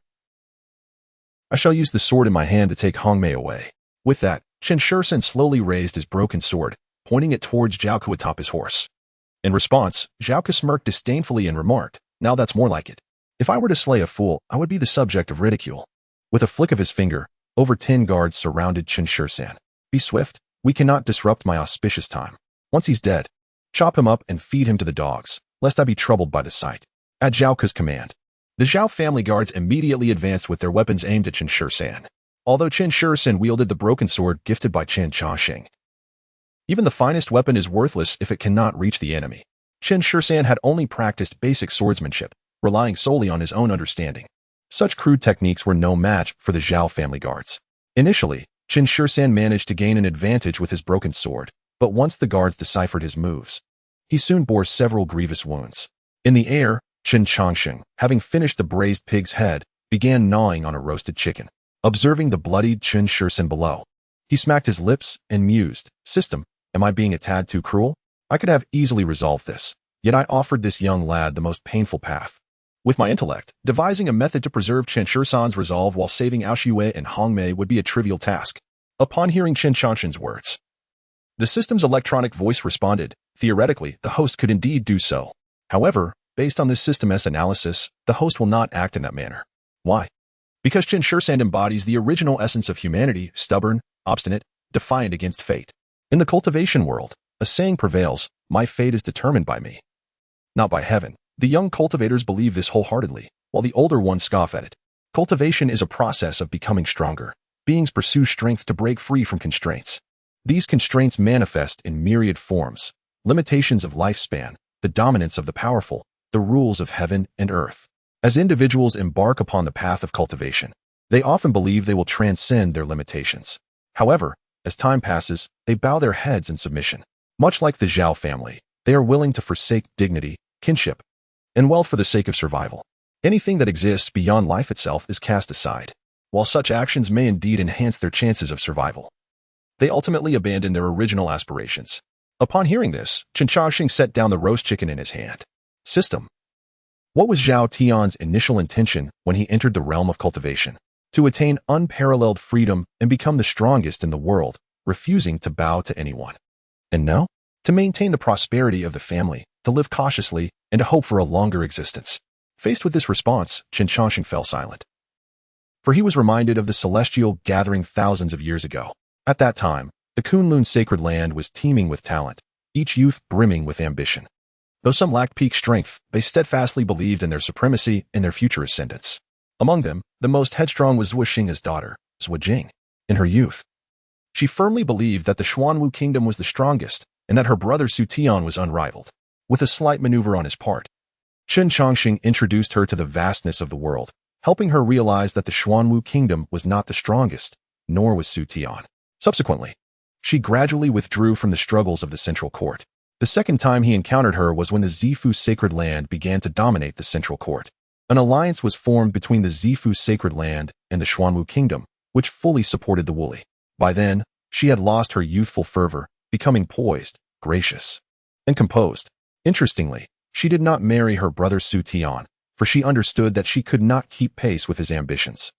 I shall use the sword in my hand to take Hongmei away. With that, Chen Changsheng slowly raised his broken sword, pointing it towards Zhao atop his horse. In response, Zhao smirked disdainfully and remarked, now that's more like it. If I were to slay a fool, I would be the subject of ridicule. With a flick of his finger, over 10 guards surrounded Chen Changsheng. Be swift, we cannot disrupt my auspicious time. Once he's dead, chop him up and feed him to the dogs, lest I be troubled by the sight. At Zhao's command, the Zhao family guards immediately advanced with their weapons aimed at Chen Changsheng. Although Chen Changsheng wielded the broken sword gifted by Chen Changsheng, even the finest weapon is worthless if it cannot reach the enemy. Chen Changsheng had only practiced basic swordsmanship, relying solely on his own understanding. Such crude techniques were no match for the Zhao family guards. Initially, Chen Changsheng managed to gain an advantage with his broken sword, but once the guards deciphered his moves, he soon bore several grievous wounds. In the air, Chen Changsheng, having finished the braised pig's head, began gnawing on a roasted chicken. Observing the bloodied Chen Changsheng below, he smacked his lips and mused, System, am I being a tad too cruel? I could have easily resolved this, yet I offered this young lad the most painful path. With my intellect, devising a method to preserve Chen Changsheng's resolve while saving Aoxue and Hongmei would be a trivial task. Upon hearing Chen Changsheng's words, the system's electronic voice responded, theoretically, the host could indeed do so. However, based on this system's analysis, the host will not act in that manner. Why? Because Chen Changsheng embodies the original essence of humanity, stubborn, obstinate, defiant against fate. In the cultivation world, a saying prevails, my fate is determined by me, not by heaven. The young cultivators believe this wholeheartedly, while the older ones scoff at it. Cultivation is a process of becoming stronger. Beings pursue strength to break free from constraints. These constraints manifest in myriad forms: limitations of lifespan, the dominance of the powerful, the rules of heaven and earth. As individuals embark upon the path of cultivation, they often believe they will transcend their limitations. However, as time passes, they bow their heads in submission. Much like the Zhao family, they are willing to forsake dignity, kinship, and wealth for the sake of survival. Anything that exists beyond life itself is cast aside. While such actions may indeed enhance their chances of survival, they ultimately abandon their original aspirations. Upon hearing this, Chen Changsheng set down the roast chicken in his hand. System. What was Zhao Tian's initial intention when he entered the realm of cultivation? To attain unparalleled freedom and become the strongest in the world, refusing to bow to anyone. And now? To maintain the prosperity of the family, to live cautiously, and to hope for a longer existence. Faced with this response, Chen Changsheng fell silent. For he was reminded of the celestial gathering thousands of years ago. At that time, the Kunlun sacred land was teeming with talent, each youth brimming with ambition. Though some lacked peak strength, they steadfastly believed in their supremacy and their future ascendance. Among them, the most headstrong was Zhuo Xing's daughter, Zhuo Jing. In her youth, she firmly believed that the Xuanwu kingdom was the strongest and that her brother Su Tian was unrivaled. With a slight maneuver on his part, Chen Changsheng introduced her to the vastness of the world, helping her realize that the Xuanwu kingdom was not the strongest, nor was Su Tian. Subsequently, she gradually withdrew from the struggles of the central court. The second time he encountered her was when the Zifu sacred land began to dominate the central court. An alliance was formed between the Zifu sacred land and the Xuanwu kingdom, which fully supported the Wuli. By then, she had lost her youthful fervor, becoming poised, gracious, and composed. Interestingly, she did not marry her brother Su Tian, for she understood that she could not keep pace with his ambitions.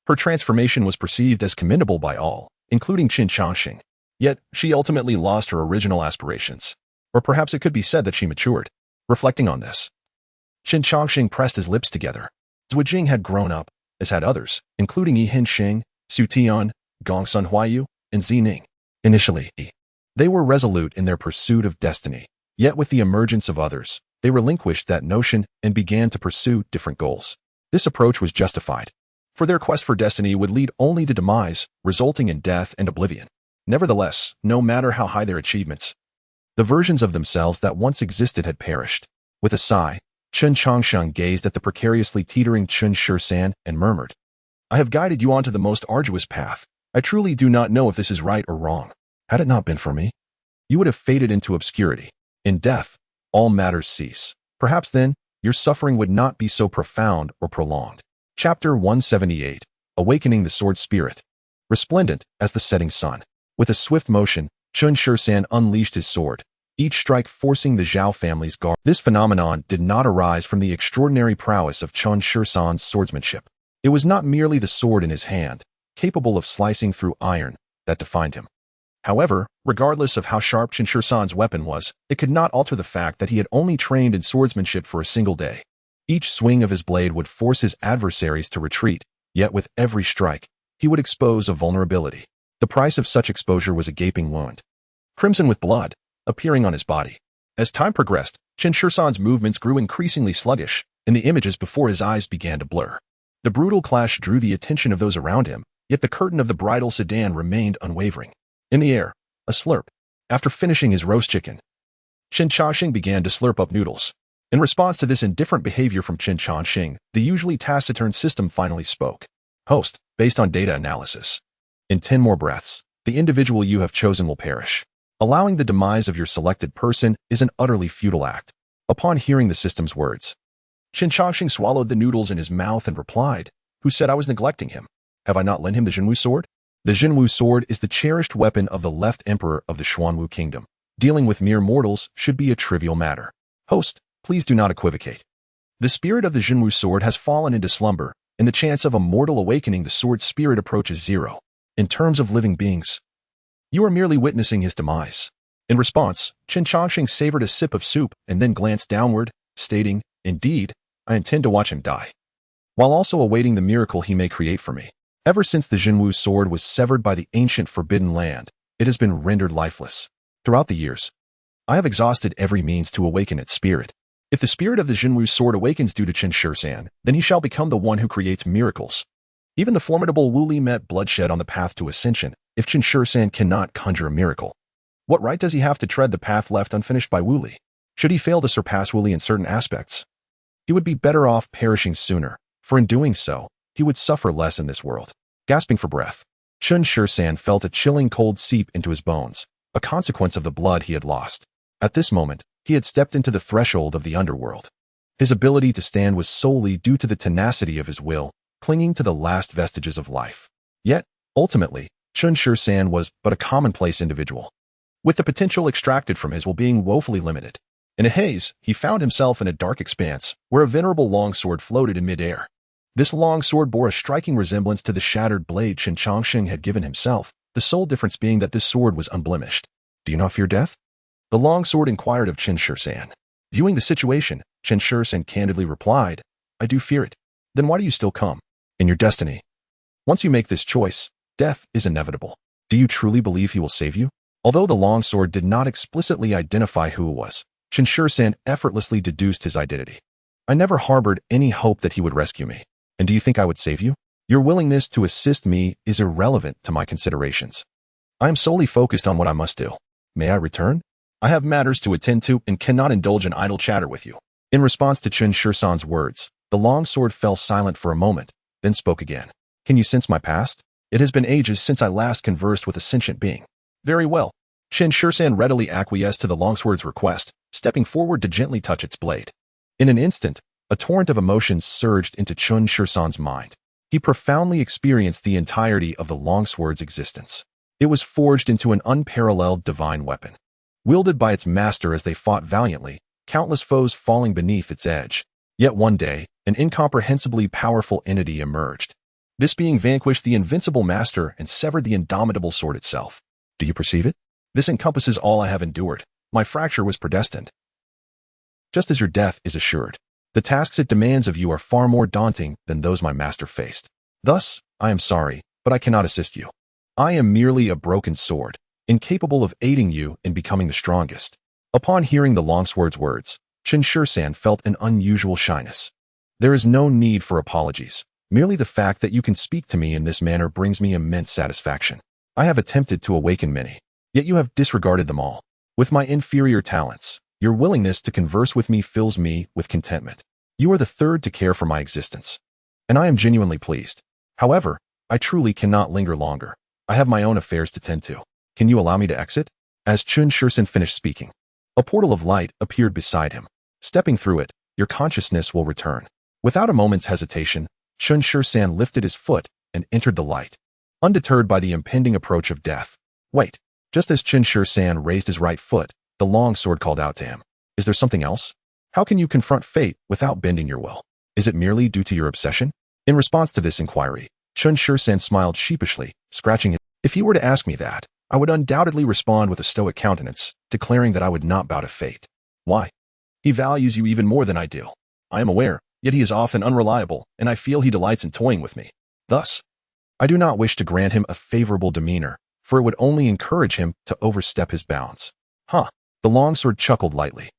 Her transformation was perceived as commendable by all, including Chen Changsheng. Yet, she ultimately lost her original aspirations. Or perhaps it could be said that she matured. Reflecting on this, Chen Changsheng pressed his lips together. Zhuo Jing had grown up, as had others, including Yi Hinsheng, Su Tian, Gongsun Huayu, and Zining. Initially, they were resolute in their pursuit of destiny. Yet with the emergence of others, they relinquished that notion and began to pursue different goals. This approach was justified, for their quest for destiny would lead only to demise, resulting in death and oblivion. Nevertheless, no matter how high their achievements, the versions of themselves that once existed had perished. With a sigh, Chen Changsheng gazed at the precariously teetering Chen Changsheng and murmured, "I have guided you onto the most arduous path. I truly do not know if this is right or wrong. Had it not been for me, you would have faded into obscurity. In death, all matters cease. Perhaps then, your suffering would not be so profound or prolonged." Chapter 178, Awakening the Sword Spirit. Resplendent as the setting sun. With a swift motion, Chen Changsheng unleashed his sword, each strike forcing the Zhao family's guard. This phenomenon did not arise from the extraordinary prowess of Chen Changsheng's swordsmanship. It was not merely the sword in his hand, capable of slicing through iron, that defined him. However, regardless of how sharp Chen Changsheng's weapon was, it could not alter the fact that he had only trained in swordsmanship for a single day. Each swing of his blade would force his adversaries to retreat, yet with every strike, he would expose a vulnerability. The price of such exposure was a gaping wound, crimson with blood, appearing on his body. As time progressed, Chen Changsheng's movements grew increasingly sluggish, and the images before his eyes began to blur. The brutal clash drew the attention of those around him, yet the curtain of the bridal sedan remained unwavering. In the air, a slurp. After finishing his roast chicken, Chen Changsheng began to slurp up noodles. In response to this indifferent behavior from Chen Changsheng, the usually taciturn system finally spoke. "Host, based on data analysis, in 10 more breaths, the individual you have chosen will perish. Allowing the demise of your selected person is an utterly futile act." Upon hearing the system's words, Chen Changsheng swallowed the noodles in his mouth and replied, "Who said I was neglecting him? Have I not lent him the Jinwu sword?" The Jinwu sword is the cherished weapon of the left emperor of the Xuanwu kingdom. Dealing with mere mortals should be a trivial matter. Host, please do not equivocate. The spirit of the Jinwu sword has fallen into slumber, and the chance of a mortal awakening the sword's spirit approaches zero. In terms of living beings, you are merely witnessing his demise. In response, Chen Changsheng savored a sip of soup and then glanced downward, stating, "Indeed, I intend to watch him die, while also awaiting the miracle he may create for me." Ever since the Jinwu sword was severed by the ancient forbidden land, it has been rendered lifeless. Throughout the years, I have exhausted every means to awaken its spirit. If the spirit of the Jinwu sword awakens due to Chen Changsheng, then he shall become the one who creates miracles. Even the formidable Wu Li met bloodshed on the path to ascension, if Chen Changsheng cannot conjure a miracle. What right does he have to tread the path left unfinished by Wu Li? Should he fail to surpass Wu Li in certain aspects, he would be better off perishing sooner, for in doing so, he would suffer less in this world. Gasping for breath, Chen Changsheng felt a chilling cold seep into his bones, a consequence of the blood he had lost. At this moment, he had stepped into the threshold of the underworld. His ability to stand was solely due to the tenacity of his will, clinging to the last vestiges of life. Yet, ultimately, Chen Changsheng was but a commonplace individual, with the potential extracted from his will being woefully limited. In a haze, he found himself in a dark expanse, where a venerable longsword floated in mid-air. This long sword bore a striking resemblance to the shattered blade Chen Changsheng had given himself, the sole difference being that this sword was unblemished. "Do you not fear death?" The long sword inquired of Chen Changsheng. Viewing the situation, Chen Changsheng candidly replied, I do fear it. Then why do you still come? In your destiny. Once you make this choice, death is inevitable. Do you truly believe he will save you? Although the longsword did not explicitly identify who it was, Chen Changsheng effortlessly deduced his identity. I never harbored any hope that he would rescue me. And do you think I would save you? Your willingness to assist me is irrelevant to my considerations. I am solely focused on what I must do. May I return? I have matters to attend to and cannot indulge in idle chatter with you. In response to Chen Changsheng's words, the longsword fell silent for a moment, then spoke again. Can you sense my past? It has been ages since I last conversed with a sentient being. Very well. Chen Changsheng readily acquiesced to the longsword's request, stepping forward to gently touch its blade. In an instant, a torrent of emotions surged into Chen Changsheng's mind. He profoundly experienced the entirety of the longsword's existence. It was forged into an unparalleled divine weapon. Wielded by its master as they fought valiantly, countless foes falling beneath its edge. Yet one day, an incomprehensibly powerful entity emerged. This being vanquished the invincible master and severed the indomitable sword itself. Do you perceive it? This encompasses all I have endured. My fracture was predestined. Just as your death is assured, the tasks it demands of you are far more daunting than those my master faced. Thus, I am sorry, but I cannot assist you. I am merely a broken sword, incapable of aiding you in becoming the strongest. Upon hearing the longsword's words, Chen Changsheng felt an unusual shyness. There is no need for apologies. Merely the fact that you can speak to me in this manner brings me immense satisfaction. I have attempted to awaken many, yet you have disregarded them all. With my inferior talents, your willingness to converse with me fills me with contentment. You are the third to care for my existence, and I am genuinely pleased. However, I truly cannot linger longer. I have my own affairs to tend to. Can you allow me to exit? As Chen Changsheng finished speaking, a portal of light appeared beside him. Stepping through it, your consciousness will return. Without a moment's hesitation, Chen Changsheng lifted his foot and entered the light, undeterred by the impending approach of death. Wait. Just as Chen Changsheng raised his right foot, the longsword called out to him. Is there something else? How can you confront fate without bending your will? Is it merely due to your obsession? In response to this inquiry, Chen Changsheng smiled sheepishly, scratching his. If he were to ask me that, I would undoubtedly respond with a stoic countenance, declaring that I would not bow to fate. Why? He values you even more than I do. I am aware, yet he is often unreliable, and I feel he delights in toying with me. Thus, I do not wish to grant him a favorable demeanor, for it would only encourage him to overstep his bounds. Huh. The longsword chuckled lightly.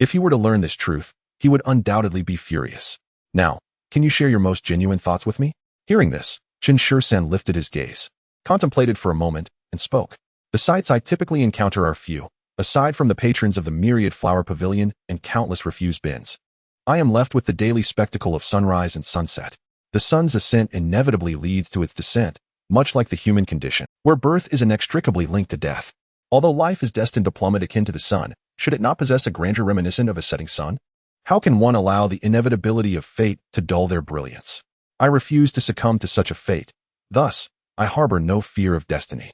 If he were to learn this truth, he would undoubtedly be furious. Now, can you share your most genuine thoughts with me? Hearing this, Chen Changsheng lifted his gaze, contemplated for a moment, and spoke. The sights I typically encounter are few, aside from the patrons of the myriad flower pavilion and countless refuse bins. I am left with the daily spectacle of sunrise and sunset. The sun's ascent inevitably leads to its descent, much like the human condition, where birth is inextricably linked to death. Although life is destined to plummet akin to the sun, should it not possess a grandeur reminiscent of a setting sun? How can one allow the inevitability of fate to dull their brilliance? I refuse to succumb to such a fate. Thus, I harbor no fear of destiny.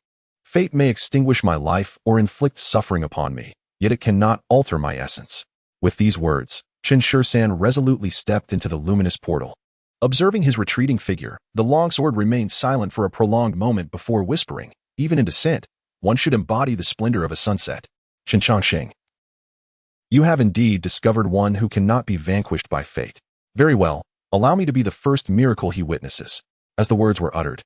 Fate may extinguish my life or inflict suffering upon me, yet it cannot alter my essence. With these words, Chen Changsheng resolutely stepped into the luminous portal. Observing his retreating figure, the longsword remained silent for a prolonged moment before whispering, even in descent, one should embody the splendor of a sunset. Chen Changsheng. You have indeed discovered one who cannot be vanquished by fate. Very well, allow me to be the first miracle he witnesses. As the words were uttered,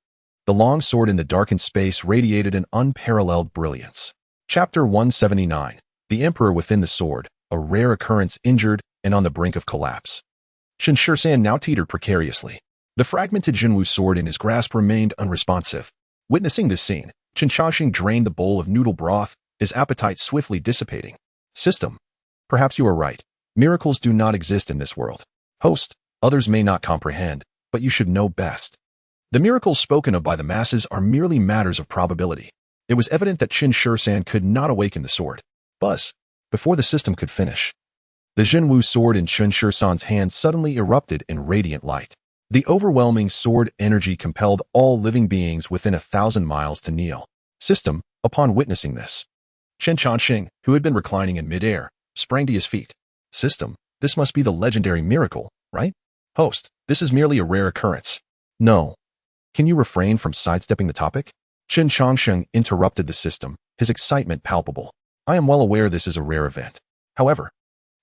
the long sword in the darkened space radiated an unparalleled brilliance. Chapter 179. The Emperor Within the Sword, a rare occurrence, injured and on the brink of collapse. Chen Changsheng now teetered precariously. The fragmented Jinwu sword in his grasp remained unresponsive. Witnessing this scene, Chen Changsheng drained the bowl of noodle broth, his appetite swiftly dissipating. System. Perhaps you are right. Miracles do not exist in this world. Host. Others may not comprehend, but you should know best. The miracles spoken of by the masses are merely matters of probability. It was evident that Chen Changsheng could not awaken the sword. Buzz. Before the system could finish, the Jinwu sword in Chen Changsheng's hand suddenly erupted in radiant light. The overwhelming sword energy compelled all living beings within 1,000 miles to kneel. System. Upon witnessing this, Chen Changsheng, who had been reclining in midair, sprang to his feet. System. This must be the legendary miracle, right? Host. This is merely a rare occurrence. No. Can you refrain from sidestepping the topic? Chen Changsheng interrupted the system, his excitement palpable. I am well aware this is a rare event. However,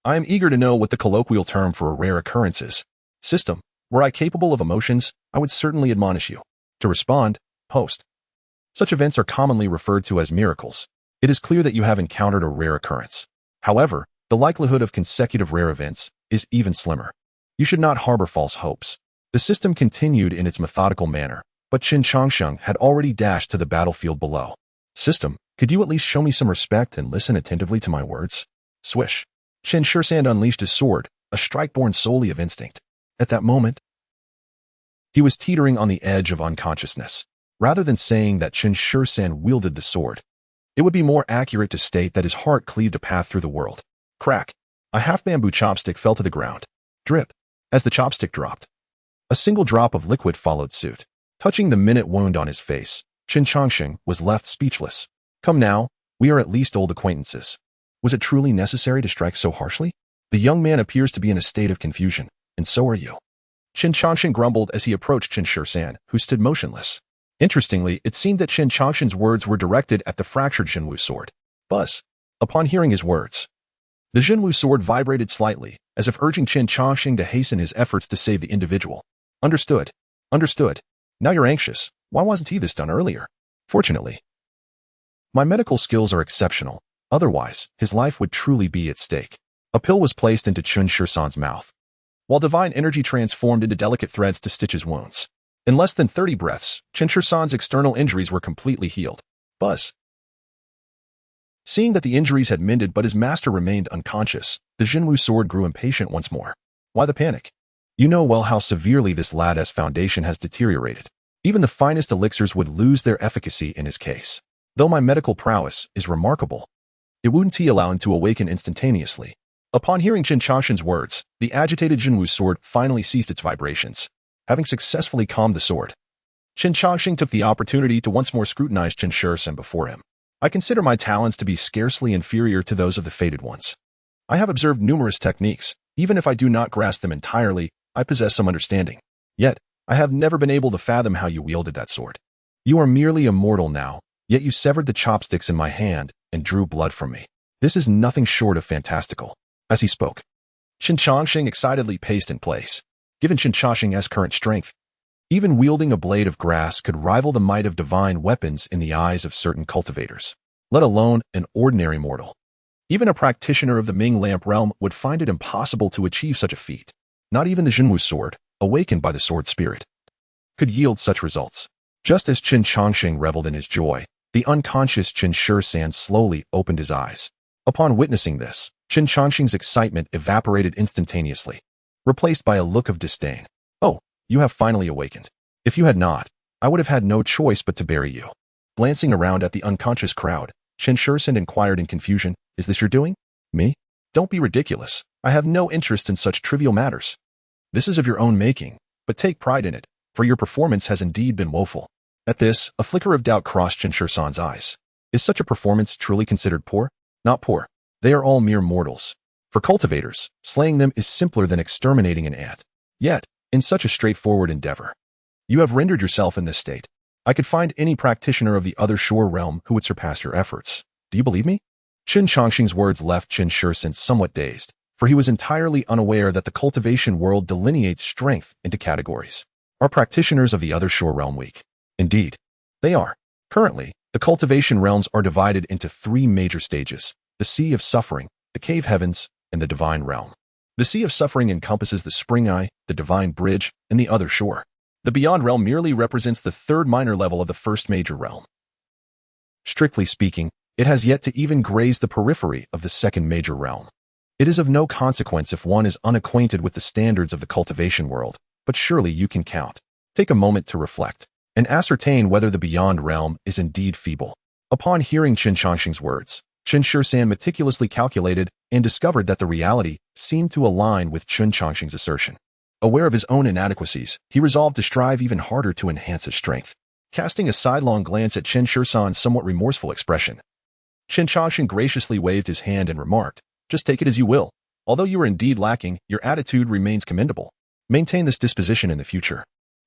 I am eager to know what the colloquial term for a rare occurrence is. System, were I capable of emotions, I would certainly admonish you. To respond, post. Such events are commonly referred to as miracles. It is clear that you have encountered a rare occurrence. However, the likelihood of consecutive rare events is even slimmer. You should not harbor false hopes. The system continued in its methodical manner, but Chen Changsheng had already dashed to the battlefield below. System, could you at least show me some respect and listen attentively to my words? Swish. Chen Changsheng unleashed his sword, a strike born solely of instinct. At that moment, he was teetering on the edge of unconsciousness. Rather than saying that Chen Changsheng wielded the sword, it would be more accurate to state that his heart cleaved a path through the world. Crack. A half-bamboo chopstick fell to the ground. Drip. As the chopstick dropped, a single drop of liquid followed suit. Touching the minute wound on his face, Chen Changsheng was left speechless. Come now, we are at least old acquaintances. Was it truly necessary to strike so harshly? The young man appears to be in a state of confusion, and so are you. Chen Changsheng grumbled as he approached Chen Changsheng, who stood motionless. Interestingly, it seemed that Chen Changsheng's words were directed at the fractured Jinwu sword. Buzz. Upon hearing his words, the Jinwu sword vibrated slightly, as if urging Chen Changsheng to hasten his efforts to save the individual. Understood. Understood. Now you're anxious. Why wasn't this done earlier? Fortunately, my medical skills are exceptional. Otherwise, his life would truly be at stake. A pill was placed into Chen Changsheng's mouth, while divine energy transformed into delicate threads to stitch his wounds. In less than 30 breaths, Chen Changsheng's external injuries were completely healed. Buzz. Seeing that the injuries had mended but his master remained unconscious, the Jinwu sword grew impatient once more. Why the panic? You know well how severely this lad's foundation has deteriorated. Even the finest elixirs would lose their efficacy in his case. Though my medical prowess is remarkable, it wouldn't allow him to awaken instantaneously. Upon hearing Chen Changsheng's words, the agitated Jinwu sword finally ceased its vibrations. Having successfully calmed the sword, Chen Changsheng took the opportunity to once more scrutinize Chen Changsheng before him. I consider my talents to be scarcely inferior to those of the fated ones. I have observed numerous techniques. Even if I do not grasp them entirely, I possess some understanding. Yet, I have never been able to fathom how you wielded that sword. You are merely immortal now, yet you severed the chopsticks in my hand and drew blood from me. This is nothing short of fantastical. As he spoke, Chen Changsheng excitedly paced in place. Given Chen Changsheng's current strength, even wielding a blade of grass could rival the might of divine weapons in the eyes of certain cultivators, let alone an ordinary mortal. Even a practitioner of the Ming Lamp realm would find it impossible to achieve such a feat. Not even the Jinwu sword, awakened by the sword spirit, could yield such results. Just as Chen Changsheng reveled in his joy, the unconscious Chen Changsheng slowly opened his eyes. Upon witnessing this, Chen Changsheng's excitement evaporated instantaneously, replaced by a look of disdain. Oh, you have finally awakened. If you had not, I would have had no choice but to bury you. Glancing around at the unconscious crowd, Chen Changsheng inquired in confusion, is this your doing? Me? Don't be ridiculous. I have no interest in such trivial matters. This is of your own making, but take pride in it, for your performance has indeed been woeful. At this, a flicker of doubt crossed Chen Changsheng's eyes. Is such a performance truly considered poor? Not poor. They are all mere mortals. For cultivators, slaying them is simpler than exterminating an ant. Yet, in such a straightforward endeavor, you have rendered yourself in this state. I could find any practitioner of the other shore realm who would surpass your efforts. Do you believe me? Chen Changsheng's words left Chen Changsheng somewhat dazed, for he was entirely unaware that the cultivation world delineates strength into categories. Are practitioners of the other shore realm weak? Indeed, they are. Currently, the cultivation realms are divided into 3 major stages: the Sea of Suffering, the Cave Heavens, and the Divine Realm. The Sea of Suffering encompasses the Spring Eye, the Divine Bridge, and the other shore. The Beyond Realm merely represents the 3rd minor level of the 1st major realm. Strictly speaking, it has yet to even graze the periphery of the 2nd major realm. It is of no consequence if one is unacquainted with the standards of the cultivation world, but surely you can count. Take a moment to reflect and ascertain whether the Beyond Realm is indeed feeble. Upon hearing Chen Changsheng's words, Chen Changsheng meticulously calculated and discovered that the reality seemed to align with Chen Changsheng's assertion. Aware of his own inadequacies, he resolved to strive even harder to enhance his strength. Casting a sidelong glance at Chen Changsheng's somewhat remorseful expression, Chen Changsheng graciously waved his hand and remarked, just take it as you will. Although you are indeed lacking, your attitude remains commendable. Maintain this disposition in the future.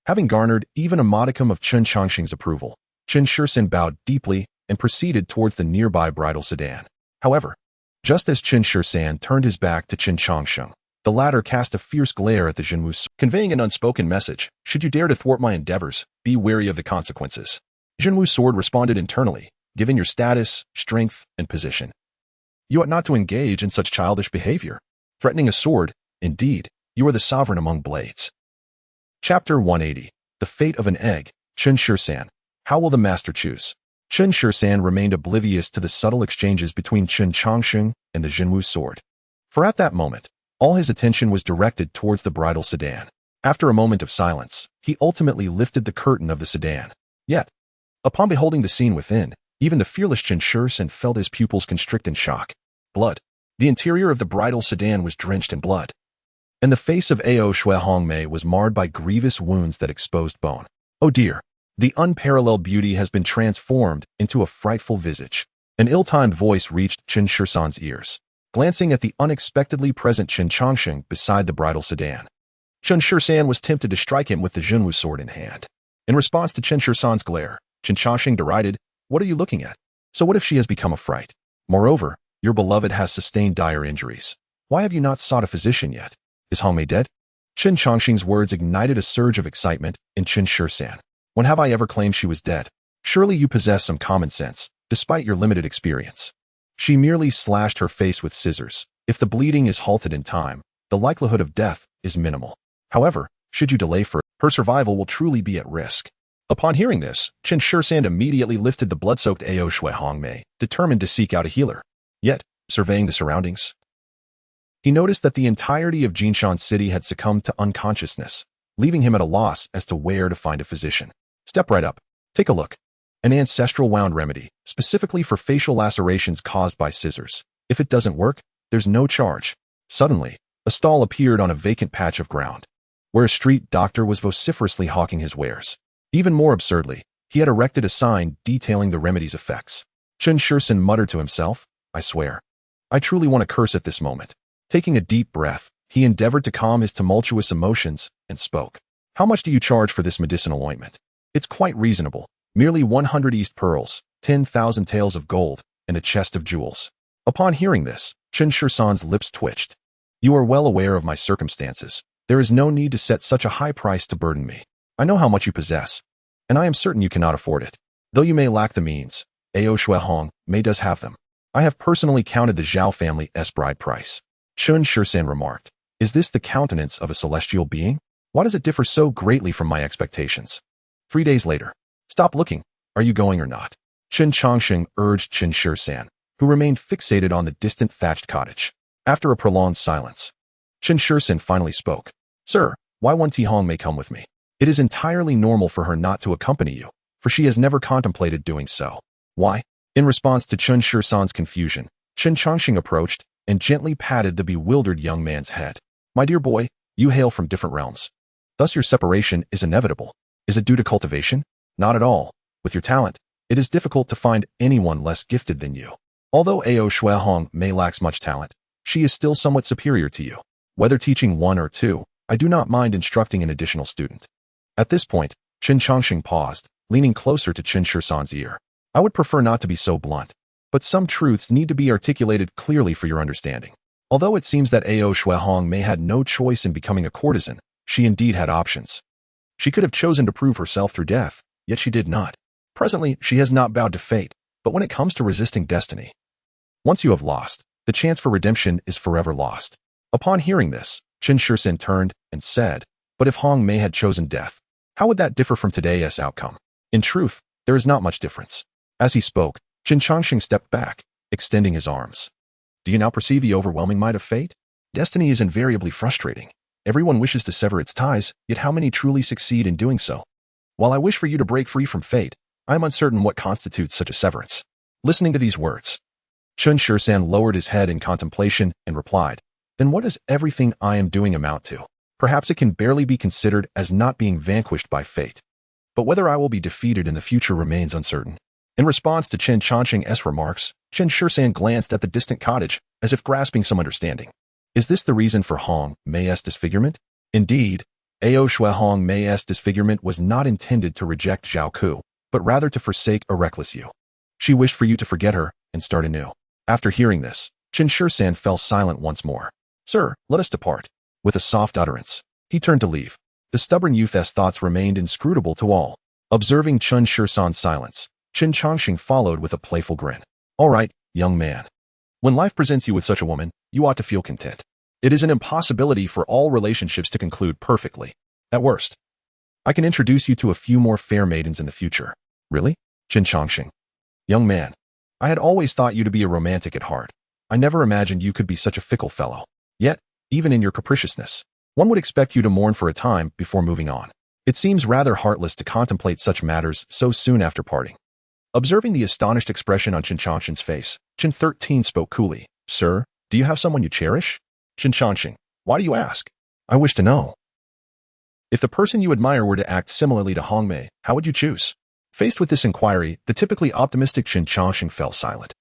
Having garnered even a modicum of Chen Changsheng's approval, Chen Changsheng bowed deeply and proceeded towards the nearby bridal sedan. However, Just as Chen Changsheng turned his back to Chen Changsheng, the latter cast a fierce glare at the Jinwu, conveying an unspoken message. Should you dare to thwart my endeavors, be wary of the consequences. Jinwu's sword responded internally, given your status, strength, and position. You ought not to engage in such childish behavior. Threatening a sword, indeed, you are the sovereign among blades. Chapter 180. The Fate of an Egg. Chen Changsheng. How will the master choose? Chen Changsheng remained oblivious to the subtle exchanges between Chen Changsheng and the Jinwu sword. For at that moment, all his attention was directed towards the bridal sedan. After a moment of silence, he ultimately lifted the curtain of the sedan. Yet, upon beholding the scene within, even the fearless Chen Changsheng felt his pupils constrict in shock. Blood. The interior of the bridal sedan was drenched in blood, and the face of Ao Shui Hongmei was marred by grievous wounds that exposed bone. Oh dear! The unparalleled beauty has been transformed into a frightful visage. An ill-timed voice reached Chen Changsheng's ears. Glancing at the unexpectedly present Chen Changsheng beside the bridal sedan, Chen Changsheng was tempted to strike him with the Jinwu sword in hand. In response to Chen Changsheng's glare, Chen Changsheng derided, "What are you looking at? So what if she has become a fright? Moreover, your beloved has sustained dire injuries. Why have you not sought a physician yet? Is Hongmei dead?" Chen Changsheng's words ignited a surge of excitement in Chen Changsheng. When have I ever claimed she was dead? Surely you possess some common sense, despite your limited experience. She merely slashed her face with scissors. If the bleeding is halted in time, the likelihood of death is minimal. However, should you delay for her survival will truly be at risk. Upon hearing this, Chen Changsheng immediately lifted the blood-soaked Ao Shui Hongmei, determined to seek out a healer. Yet, surveying the surroundings, he noticed that the entirety of Jinshan City had succumbed to unconsciousness, leaving him at a loss as to where to find a physician. Step right up. Take a look. An ancestral wound remedy, specifically for facial lacerations caused by scissors. If it doesn't work, there's no charge. Suddenly, a stall appeared on a vacant patch of ground, where a street doctor was vociferously hawking his wares. Even more absurdly, he had erected a sign detailing the remedy's effects. Chen Changsheng muttered to himself, "I swear. I truly want to curse at this moment." Taking a deep breath, he endeavored to calm his tumultuous emotions and spoke. "How much do you charge for this medicinal ointment?" "It's quite reasonable. Merely 100 East pearls, 10,000 taels of gold, and a chest of jewels." Upon hearing this, Chen Changsheng's lips twitched. "You are well aware of my circumstances. There is no need to set such a high price to burden me. I know how much you possess, and I am certain you cannot afford it. Though you may lack the means, Ao Shui Hongmei does have them. I have personally counted the Zhao family's bride price." Chen Changsheng remarked, "Is this the countenance of a celestial being? Why does it differ so greatly from my expectations?" 3 days later. "Stop looking. Are you going or not?" Chen Changsheng urged Chen Changsheng, who remained fixated on the distant thatched cottage. After a prolonged silence, Chen Changsheng finally spoke. "Sir, why won't Hongmei come with me? It is entirely normal for her not to accompany you, for she has never contemplated doing so." "Why?" In response to Chen Changsheng's confusion, Chen Changsheng approached and gently patted the bewildered young man's head. "My dear boy, you hail from different realms. Thus your separation is inevitable. Is it due to cultivation? Not at all. With your talent, it is difficult to find anyone less gifted than you. Although Ao Shui Hongmei lacks much talent, she is still somewhat superior to you. Whether teaching 1 or 2, I do not mind instructing an additional student." At this point, Chen Changsheng paused, leaning closer to Chen Changsheng's ear. "I would prefer not to be so blunt, but some truths need to be articulated clearly for your understanding. Although it seems that Ao Shui Hongmei had no choice in becoming a courtesan, she indeed had options. She could have chosen to prove herself through death, yet she did not. Presently, she has not bowed to fate, but when it comes to resisting destiny, once you have lost, the chance for redemption is forever lost." Upon hearing this, Chen Changsheng turned and said, "But if Hongmei had chosen death, how would that differ from today's outcome?" In truth, there is not much difference. As he spoke, Chen Changsheng stepped back, extending his arms. "Do you now perceive the overwhelming might of fate? Destiny is invariably frustrating. Everyone wishes to sever its ties, yet how many truly succeed in doing so? While I wish for you to break free from fate, I am uncertain what constitutes such a severance." Listening to these words, Chen Changsheng lowered his head in contemplation and replied, "Then what does everything I am doing amount to? Perhaps it can barely be considered as not being vanquished by fate. But whether I will be defeated in the future remains uncertain." In response to Chen Changsheng's remarks, Chen Changsheng glanced at the distant cottage, as if grasping some understanding. Is this the reason for Hongmei's disfigurement? Indeed, Ao Shui Hongmei's disfigurement was not intended to reject Zhao Ku, but rather to forsake a reckless you. She wished for you to forget her and start anew. After hearing this, Chen Changsheng fell silent once more. Sir, let us depart. With a soft utterance, he turned to leave. The stubborn youth's thoughts remained inscrutable to all. Observing Chen Changsheng's silence, Chen Changsheng followed with a playful grin. All right, young man. When life presents you with such a woman, you ought to feel content. It is an impossibility for all relationships to conclude perfectly. At worst, I can introduce you to a few more fair maidens in the future. Really? Chen Changsheng. Young man, I had always thought you to be a romantic at heart. I never imagined you could be such a fickle fellow. Yet, even in your capriciousness, one would expect you to mourn for a time before moving on. It seems rather heartless to contemplate such matters so soon after parting. Observing the astonished expression on Chen Changsheng's face, Chen 13 spoke coolly. Sir, do you have someone you cherish? Chen Changsheng, why do you ask? I wish to know. If the person you admire were to act similarly to Hongmei, how would you choose? Faced with this inquiry, the typically optimistic Chen Changsheng fell silent.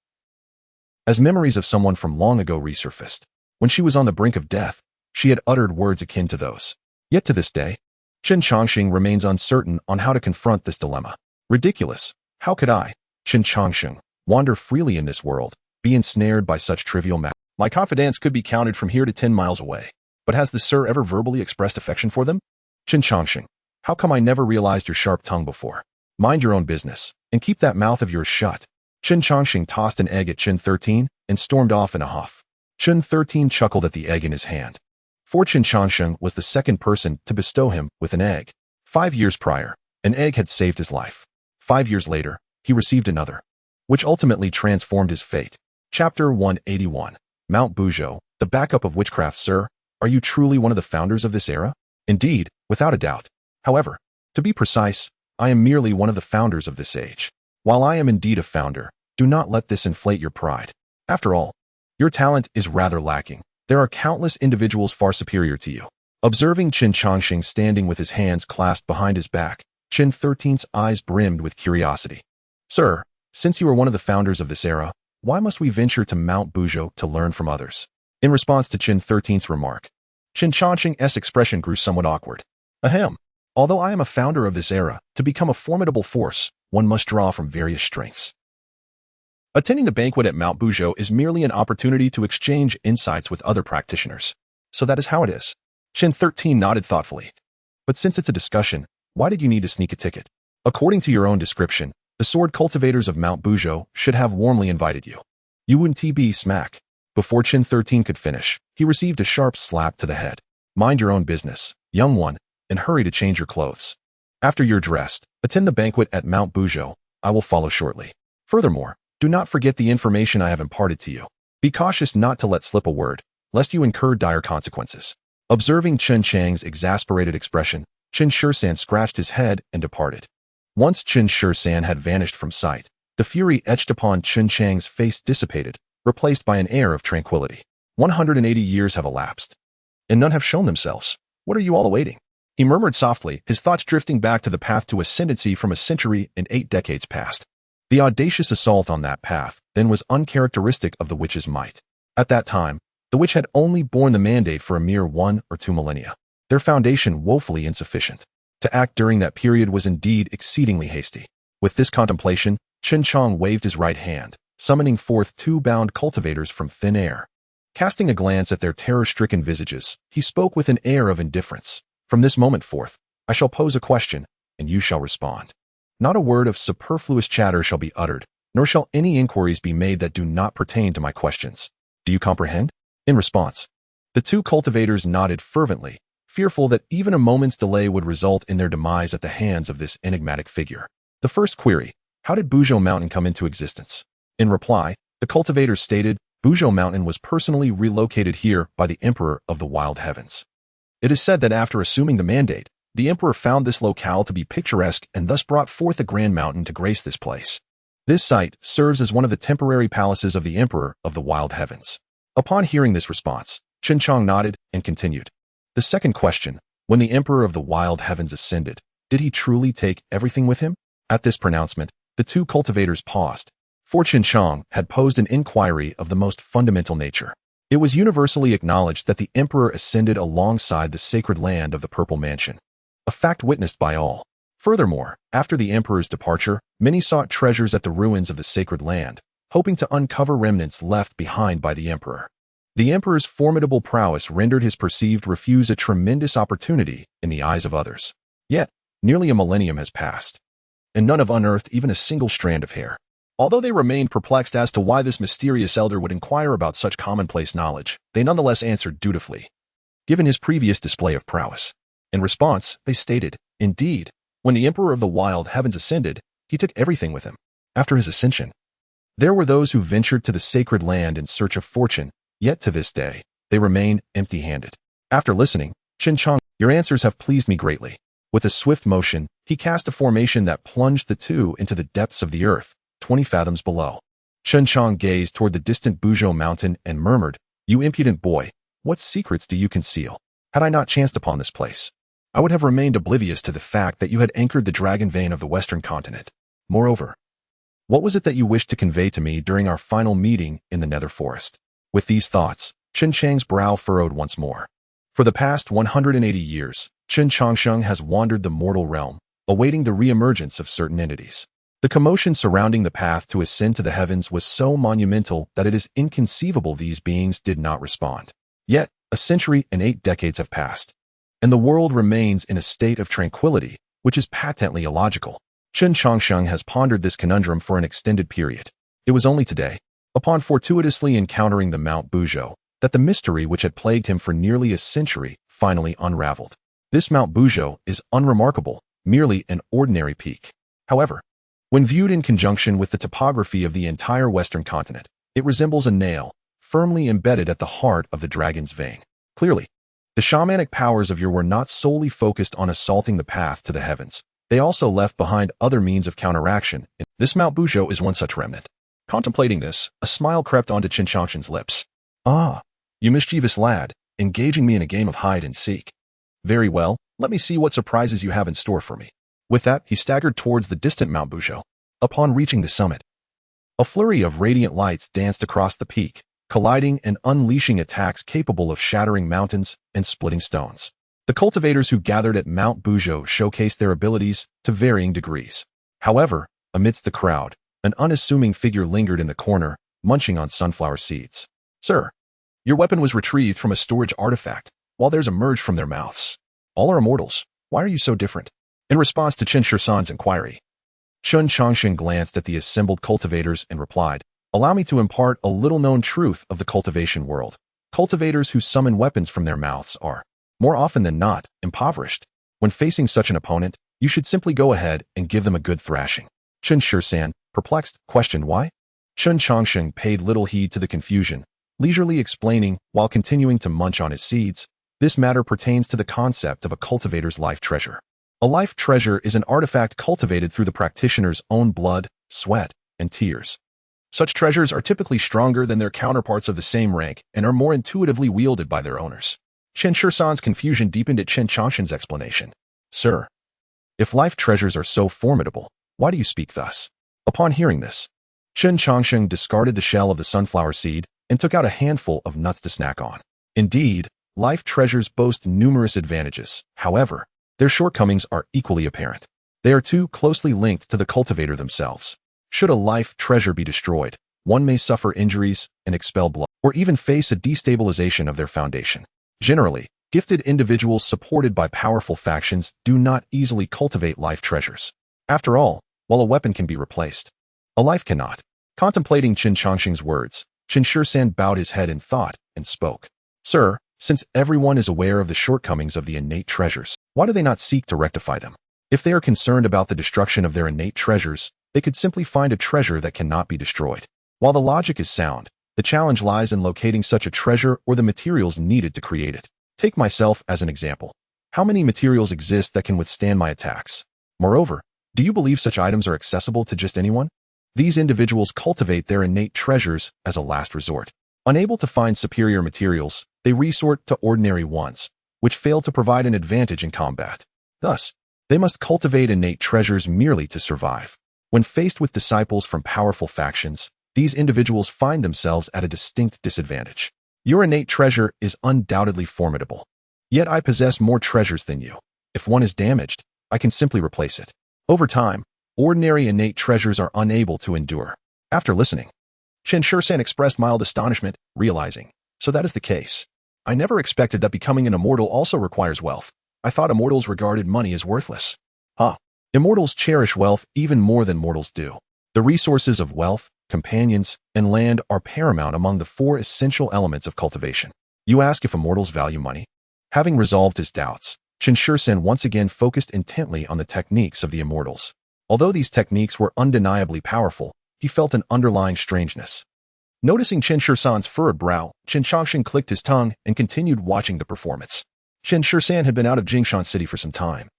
As memories of someone from long ago resurfaced, when she was on the brink of death, she had uttered words akin to those. Yet to this day, Chen Changsheng remains uncertain on how to confront this dilemma. Ridiculous. How could I, Chen Changsheng, wander freely in this world, be ensnared by such trivial matters? My confidants could be counted from here to 10 miles away. But has the sir ever verbally expressed affection for them? Chen Changsheng, how come I never realized your sharp tongue before? Mind your own business, and keep that mouth of yours shut. Chen Changsheng tossed an egg at Chen 13 and stormed off in a huff. Chen 13 chuckled at the egg in his hand. For Chen Changsheng was the second person to bestow him with an egg. 5 years prior, an egg had saved his life. 5 years later, he received another, which ultimately transformed his fate. Chapter 181. Mount Buzhou, the backup of witchcraft. Sir, are you truly one of the founders of this era? Indeed, without a doubt. However, to be precise, I am merely one of the founders of this age. While I am indeed a founder, do not let this inflate your pride. After all, your talent is rather lacking. There are countless individuals far superior to you. Observing Chen Changsheng standing with his hands clasped behind his back, Chen 13's eyes brimmed with curiosity. Sir, since you are one of the founders of this era, why must we venture to Mount Buzhou to learn from others? In response to Chen 13's remark, Chen Changsheng's expression grew somewhat awkward. Ahem. Although I am a founder of this era, to become a formidable force, one must draw from various strengths. Attending the banquet at Mount Buzhou is merely an opportunity to exchange insights with other practitioners. So that is how it is. Chen 13 nodded thoughtfully. But since it's a discussion, why did you need to sneak a ticket? According to your own description, the sword cultivators of Mount Buzhou should have warmly invited you. You wouldn't be smack. Before Chen 13 could finish, he received a sharp slap to the head. Mind your own business, young one, and hurry to change your clothes. After you're dressed, attend the banquet at Mount Buzhou. I will follow shortly. Furthermore, do not forget the information I have imparted to you. Be cautious not to let slip a word, lest you incur dire consequences. Observing Chen Chang's exasperated expression, Chen Changsheng scratched his head and departed. Once Chen Changsheng had vanished from sight, the fury etched upon Chen Chang's face dissipated, replaced by an air of tranquility. 180 years have elapsed, and none have shown themselves. What are you all awaiting? He murmured softly, his thoughts drifting back to the path to ascendancy from a century and 8 decades past. The audacious assault on that path then was uncharacteristic of the witch's might. At that time, the witch had only borne the mandate for a mere 1 or 2 millennia, their foundation woefully insufficient. To act during that period was indeed exceedingly hasty. With this contemplation, Chen Chang waved his right hand, summoning forth 2 bound cultivators from thin air. Casting a glance at their terror-stricken visages, he spoke with an air of indifference. From this moment forth, I shall pose a question, and you shall respond. Not a word of superfluous chatter shall be uttered, nor shall any inquiries be made that do not pertain to my questions. Do you comprehend? In response, the 2 cultivators nodded fervently, fearful that even a moment's delay would result in their demise at the hands of this enigmatic figure. The first query, how did Buzhou Mountain come into existence? In reply, the cultivators stated, Buzhou Mountain was personally relocated here by the Emperor of the Wild Heavens. It is said that after assuming the mandate, the Emperor found this locale to be picturesque and thus brought forth a grand mountain to grace this place. This site serves as one of the temporary palaces of the Emperor of the Wild Heavens. Upon hearing this response, Chen Chang nodded and continued. The second question, when the Emperor of the Wild Heavens ascended, did he truly take everything with him? At this pronouncement, the 2 cultivators paused, for Chen Chang had posed an inquiry of the most fundamental nature. It was universally acknowledged that the Emperor ascended alongside the sacred land of the Purple Mansion, a fact witnessed by all. Furthermore, after the Emperor's departure, many sought treasures at the ruins of the sacred land, hoping to uncover remnants left behind by the emperor. The emperor's formidable prowess rendered his perceived refuse a tremendous opportunity in the eyes of others. Yet, nearly a millennium has passed, and none have unearthed even a single strand of hair. Although they remained perplexed as to why this mysterious elder would inquire about such commonplace knowledge, they nonetheless answered dutifully, given his previous display of prowess. In response, they stated, "Indeed, when the Emperor of the Wild Heavens ascended, he took everything with him. After his ascension, there were those who ventured to the sacred land in search of fortune, yet to this day, they remain empty-handed." After listening, Chen Changsheng, "Your answers have pleased me greatly." With a swift motion, he cast a formation that plunged the two into the depths of the earth, 20 fathoms below. Chen Chang gazed toward the distant Buzhou mountain and murmured, "You impudent boy, what secrets do you conceal? Had I not chanced upon this place, I would have remained oblivious to the fact that you had anchored the dragon vein of the western continent. Moreover, what was it that you wished to convey to me during our final meeting in the nether forest?" With these thoughts, Chen Chang's brow furrowed once more. For the past 180 years, Chen Changsheng has wandered the mortal realm, awaiting the reemergence of certain entities. The commotion surrounding the path to ascend to the heavens was so monumental that it is inconceivable these beings did not respond. Yet, a century and 8 decades have passed, and the world remains in a state of tranquility, which is patently illogical. Chen Changsheng has pondered this conundrum for an extended period. It was only today, upon fortuitously encountering the Mount Buzhou, that the mystery which had plagued him for nearly a century finally unraveled. This Mount Buzhou is unremarkable, merely an ordinary peak. However, when viewed in conjunction with the topography of the entire western continent, it resembles a nail, firmly embedded at the heart of the dragon's vein. Clearly, the shamanic powers of Ur were not solely focused on assaulting the path to the heavens. They also left behind other means of counteraction. This Mount Buzhou is one such remnant. Contemplating this, a smile crept onto Chen Changsheng's lips. "Ah, you mischievous lad, engaging me in a game of hide and seek. Very well, let me see what surprises you have in store for me." With that, he staggered towards the distant Mount Buzhou. Upon reaching the summit, a flurry of radiant lights danced across the peak, colliding and unleashing attacks capable of shattering mountains and splitting stones. The cultivators who gathered at Mount Buzhou showcased their abilities to varying degrees. However, amidst the crowd, an unassuming figure lingered in the corner, munching on sunflower seeds. "Sir, your weapon was retrieved from a storage artifact, while theirs emerged from their mouths. All are immortals. Why are you so different?" In response to Chen Changsheng's inquiry, Chen Changsheng glanced at the assembled cultivators and replied, "Allow me to impart a little-known truth of the cultivation world. Cultivators who summon weapons from their mouths are, more often than not, impoverished. When facing such an opponent, you should simply go ahead and give them a good thrashing." Chen Changsheng, perplexed, questioned why. Chen Changsheng paid little heed to the confusion, leisurely explaining while continuing to munch on his seeds, "This matter pertains to the concept of a cultivator's life treasure. A life treasure is an artifact cultivated through the practitioner's own blood, sweat, and tears. Such treasures are typically stronger than their counterparts of the same rank and are more intuitively wielded by their owners." Chen Changsheng's confusion deepened at Chen Changsheng's explanation. "Sir, if life treasures are so formidable, why do you speak thus?" Upon hearing this, Chen Changsheng discarded the shell of the sunflower seed and took out a handful of nuts to snack on. Indeed, life treasures boast numerous advantages. However, their shortcomings are equally apparent. They are too closely linked to the cultivator themselves. Should a life treasure be destroyed, one may suffer injuries and expel blood, or even face a destabilization of their foundation. Generally, gifted individuals supported by powerful factions do not easily cultivate life treasures. After all, while a weapon can be replaced, a life cannot. Contemplating Chen Changsheng's words, Chen Changsheng bowed his head in thought and spoke. "Sir, since everyone is aware of the shortcomings of the innate treasures, why do they not seek to rectify them? If they are concerned about the destruction of their innate treasures, they could simply find a treasure that cannot be destroyed. While the logic is sound, the challenge lies in locating such a treasure or the materials needed to create it. Take myself as an example. How many materials exist that can withstand my attacks? Moreover, do you believe such items are accessible to just anyone? These individuals cultivate their innate treasures as a last resort. Unable to find superior materials, they resort to ordinary ones, which fail to provide an advantage in combat. Thus, they must cultivate innate treasures merely to survive. When faced with disciples from powerful factions, these individuals find themselves at a distinct disadvantage. Your innate treasure is undoubtedly formidable. Yet I possess more treasures than you. If one is damaged, I can simply replace it. Over time, ordinary innate treasures are unable to endure." After listening, Chen Changsheng expressed mild astonishment, realizing, so that is the case. I never expected that becoming an immortal also requires wealth. I thought immortals regarded money as worthless. Huh. Immortals cherish wealth even more than mortals do. The resources of wealth, companions, and land are paramount among the 4 essential elements of cultivation. You ask if immortals value money? Having resolved his doubts, Chen Changsheng once again focused intently on the techniques of the immortals. Although these techniques were undeniably powerful, he felt an underlying strangeness. Noticing Chen Changsheng's furrowed brow, Chen Changsheng clicked his tongue and continued watching the performance. Chen Changsheng had been out of Jingshan City for some time.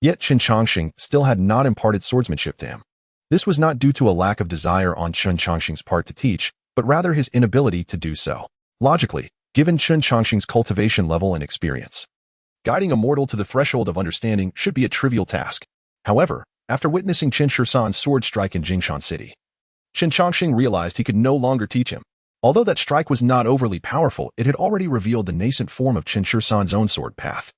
Yet Chen Changsheng still had not imparted swordsmanship to him. This was not due to a lack of desire on Chen Changsheng's part to teach, but rather his inability to do so. Logically, given Chen Changsheng's cultivation level and experience, guiding a mortal to the threshold of understanding should be a trivial task. However, after witnessing Chen Changsheng's sword strike in Jingshan City, Chen Changsheng realized he could no longer teach him. Although that strike was not overly powerful, it had already revealed the nascent form of Chen Changsheng's own sword path.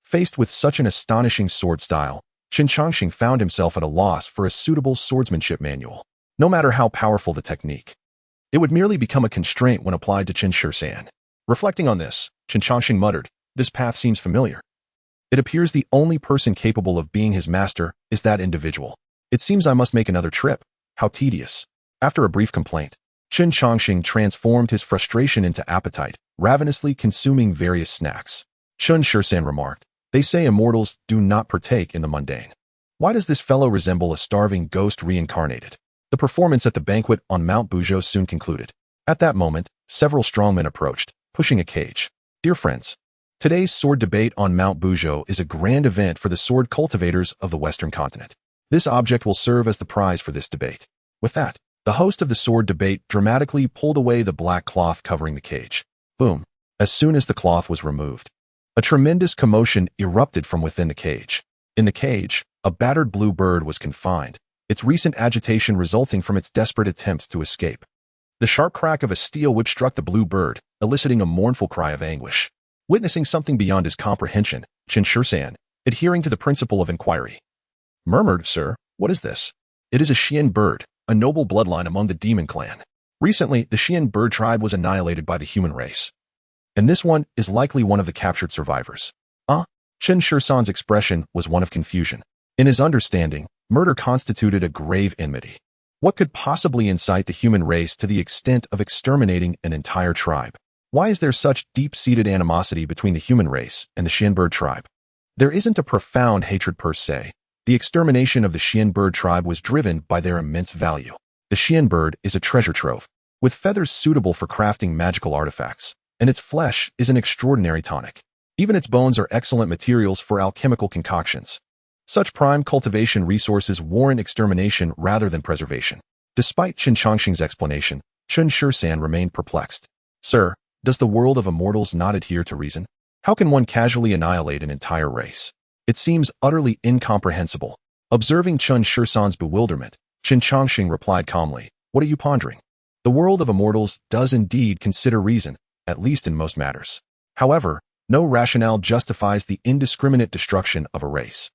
Faced with such an astonishing sword style, Chen Changsheng found himself at a loss for a suitable swordsmanship manual. No matter how powerful the technique, it would merely become a constraint when applied to Chen Changsheng. Reflecting on this, Chen Changsheng muttered, "This path seems familiar. It appears the only person capable of being his master is that individual. It seems I must make another trip. How tedious." After a brief complaint, Chen Changsheng transformed his frustration into appetite, ravenously consuming various snacks. Chen Changsheng remarked, "They say immortals do not partake in the mundane. Why does this fellow resemble a starving ghost reincarnated?" The performance at the banquet on Mount Buzhou soon concluded. At that moment, several strongmen approached, pushing a cage. "Dear friends, today's sword debate on Mount Buzhou is a grand event for the sword cultivators of the Western continent. This object will serve as the prize for this debate." With that, the host of the sword debate dramatically pulled away the black cloth covering the cage. Boom. As soon as the cloth was removed, a tremendous commotion erupted from within the cage. In the cage, a battered blue bird was confined, its recent agitation resulting from its desperate attempts to escape. The sharp crack of a steel whip struck the blue bird, eliciting a mournful cry of anguish. Witnessing something beyond his comprehension, Chen Changsheng, adhering to the principle of inquiry, murmured, "Sir, what is this?" "It is a xian bird, a noble bloodline among the demon clan. Recently, the xian bird tribe was annihilated by the human race, and this one is likely one of the captured survivors." Chen Changsheng's expression was one of confusion. In his understanding, murder constituted a grave enmity. What could possibly incite the human race to the extent of exterminating an entire tribe? Why is there such deep-seated animosity between the human race and the xian bird tribe? There isn't a profound hatred per se. The extermination of the xian bird tribe was driven by their immense value. The xian bird is a treasure trove, with feathers suitable for crafting magical artifacts, and its flesh is an extraordinary tonic. Even its bones are excellent materials for alchemical concoctions. Such prime cultivation resources warrant extermination rather than preservation. Despite Chen Changsheng's explanation, Chen Changsheng remained perplexed. "Sir, does the world of immortals not adhere to reason? How can one casually annihilate an entire race? It seems utterly incomprehensible." Observing Chen Changsheng's bewilderment, Chen Changsheng replied calmly, "What are you pondering? The world of immortals does indeed consider reason, at least in most matters. However, no rationale justifies the indiscriminate destruction of a race.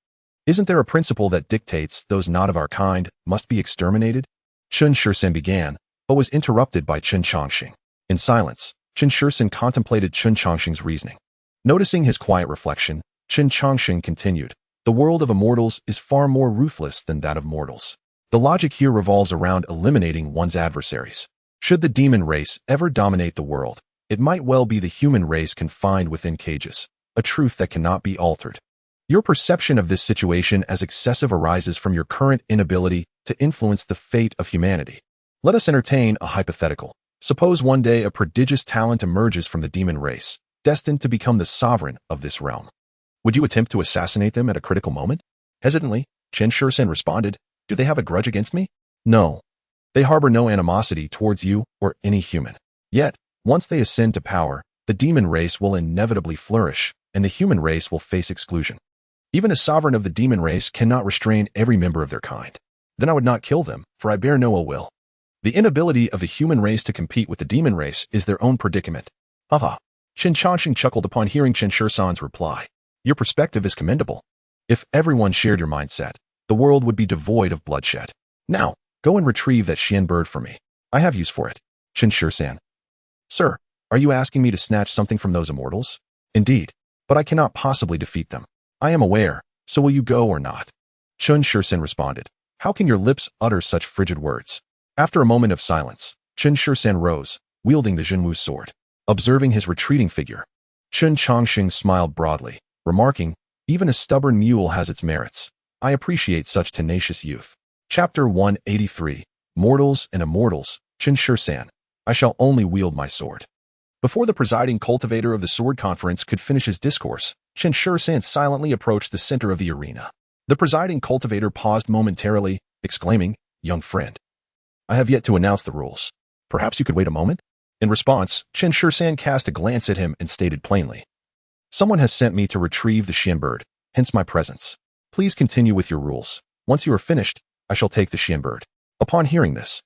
Isn't there a principle that dictates those not of our kind must be exterminated?" Chen Changsheng began, but was interrupted by Chen Changsheng. In silence, Chen Changsheng contemplated Chen Changsheng's reasoning. Noticing his quiet reflection, Chen Changsheng continued, "The world of immortals is far more ruthless than that of mortals. The logic here revolves around eliminating one's adversaries. Should the demon race ever dominate the world, it might well be the human race confined within cages, a truth that cannot be altered. Your perception of this situation as excessive arises from your current inability to influence the fate of humanity. Let us entertain a hypothetical. Suppose one day a prodigious talent emerges from the demon race, destined to become the sovereign of this realm. Would you attempt to assassinate them at a critical moment?" Hesitantly, Chen Changsheng responded, "Do they have a grudge against me? No. They harbor no animosity towards you or any human. Yet, once they ascend to power, the demon race will inevitably flourish, and the human race will face exclusion. Even a sovereign of the demon race cannot restrain every member of their kind. Then I would not kill them, for I bear no ill will. The inability of the human race to compete with the demon race is their own predicament." Haha. Chen Changsheng chuckled upon hearing Chen Changsheng's reply. "Your perspective is commendable. If everyone shared your mindset, the world would be devoid of bloodshed. Now, go and retrieve that xian bird for me." I have use for it. Chen Changsheng. Sir, are you asking me to snatch something from those immortals? Indeed, but I cannot possibly defeat them. I am aware, so will you go or not? Chen Changsheng responded. How can your lips utter such frigid words? After a moment of silence, Chen Changsheng rose, wielding the Jinwu sword. Observing his retreating figure, Chen Changsheng smiled broadly, remarking, even a stubborn mule has its merits. I appreciate such tenacious youth. Chapter 183, Mortals and Immortals, Chen Changsheng. I shall only wield my sword. Before the presiding cultivator of the sword conference could finish his discourse, Chen Changsheng silently approached the center of the arena. The presiding cultivator paused momentarily, exclaiming, Young friend, I have yet to announce the rules. Perhaps you could wait a moment? In response, Chen Changsheng cast a glance at him and stated plainly, Someone has sent me to retrieve the Xian bird, hence my presence. Please continue with your rules. Once you are finished, I shall take the Xian bird. Upon hearing this,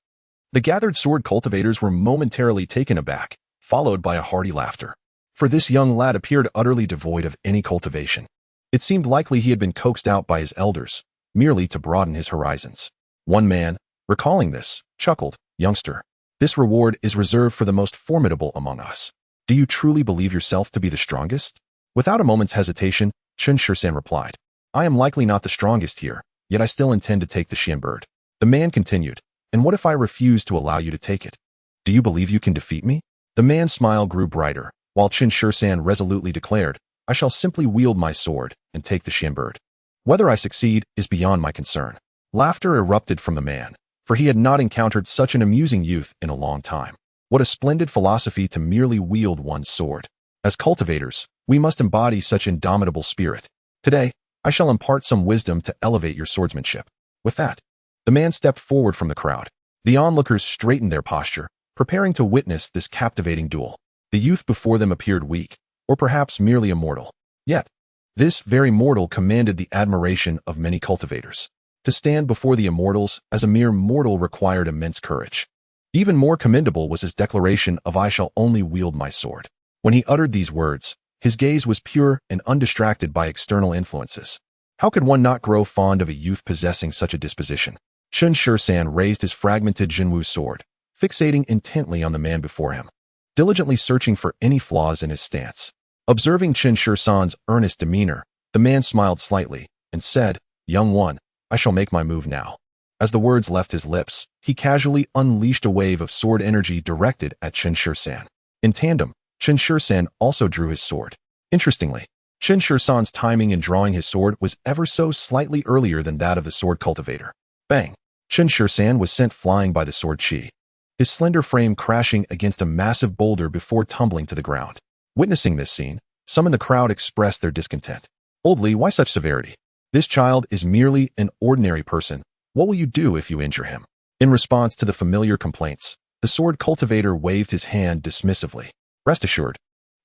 the gathered sword cultivators were momentarily taken aback, followed by a hearty laughter. For this young lad appeared utterly devoid of any cultivation. It seemed likely he had been coaxed out by his elders, merely to broaden his horizons. One man, recalling this, chuckled, Youngster, this reward is reserved for the most formidable among us. Do you truly believe yourself to be the strongest? Without a moment's hesitation, Chen Changsheng replied, I am likely not the strongest here, yet I still intend to take the Xian bird. The man continued, And what if I refuse to allow you to take it? Do you believe you can defeat me? The man's smile grew brighter, while Chen Changsheng resolutely declared, I shall simply wield my sword and take the Xian bird. Whether I succeed is beyond my concern. Laughter erupted from the man, for he had not encountered such an amusing youth in a long time. What a splendid philosophy to merely wield one's sword. As cultivators, we must embody such indomitable spirit. Today, I shall impart some wisdom to elevate your swordsmanship. With that, the man stepped forward from the crowd. The onlookers straightened their posture, preparing to witness this captivating duel. The youth before them appeared weak, or perhaps merely a mortal. Yet, this very mortal commanded the admiration of many cultivators. To stand before the immortals as a mere mortal required immense courage. Even more commendable was his declaration of I shall only wield my sword. When he uttered these words, his gaze was pure and undistracted by external influences. How could one not grow fond of a youth possessing such a disposition? Chen Changsheng raised his fragmented Jinwu sword, fixating intently on the man before him, diligently searching for any flaws in his stance. Observing Chen Changsheng's earnest demeanor, the man smiled slightly and said, Young one, I shall make my move now. As the words left his lips, he casually unleashed a wave of sword energy directed at Chen Changsheng. In tandem, Chen Changsheng also drew his sword. Interestingly, Chen Changsheng's timing in drawing his sword was ever so slightly earlier than that of the sword cultivator. Bang! Chen Changsheng was sent flying by the sword chi, his slender frame crashing against a massive boulder before tumbling to the ground. Witnessing this scene, some in the crowd expressed their discontent. Old Li, why such severity? This child is merely an ordinary person. What will you do if you injure him? In response to the familiar complaints, the sword cultivator waved his hand dismissively. Rest assured,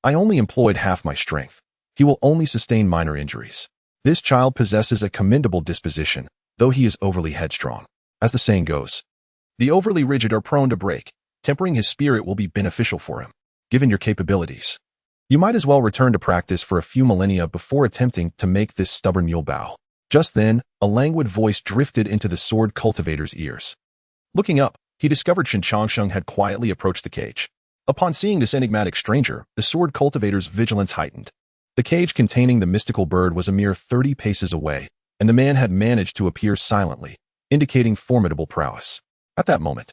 I only employed half my strength. He will only sustain minor injuries. This child possesses a commendable disposition, though he is overly headstrong. As the saying goes, the overly rigid are prone to break. Tempering his spirit will be beneficial for him. Given your capabilities, you might as well return to practice for a few millennia before attempting to make this stubborn mule bow. Just then, a languid voice drifted into the sword cultivator's ears. Looking up, he discovered Chen Changsheng had quietly approached the cage. Upon seeing this enigmatic stranger, the sword cultivator's vigilance heightened. The cage containing the mystical bird was a mere 30 paces away, and the man had managed to appear silently, indicating formidable prowess. At that moment,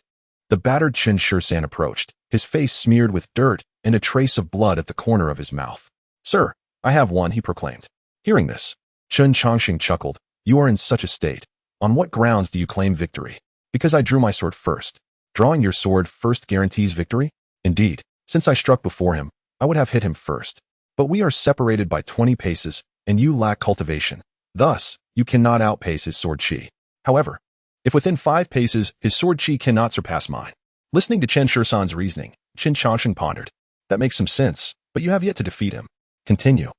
the battered Chen Changsheng approached, his face smeared with dirt and a trace of blood at the corner of his mouth. Sir, I have one, he proclaimed. Hearing this, Chen Changsheng chuckled. You are in such a state. On what grounds do you claim victory? Because I drew my sword first. Drawing your sword first guarantees victory? Indeed, since I struck before him, I would have hit him first. But we are separated by 20 paces, and you lack cultivation. Thus, you cannot outpace his sword chi. However, if within 5 paces, his sword chi cannot surpass mine. Listening to Chen Changsheng's reasoning, Chen Changsheng pondered. That makes some sense, but you have yet to defeat him. Continue.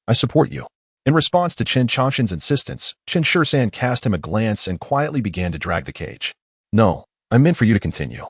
I support you. In response to Chen Changsheng's insistence, Chen Changsheng cast him a glance and quietly began to drag the cage. No, I meant for you to continue,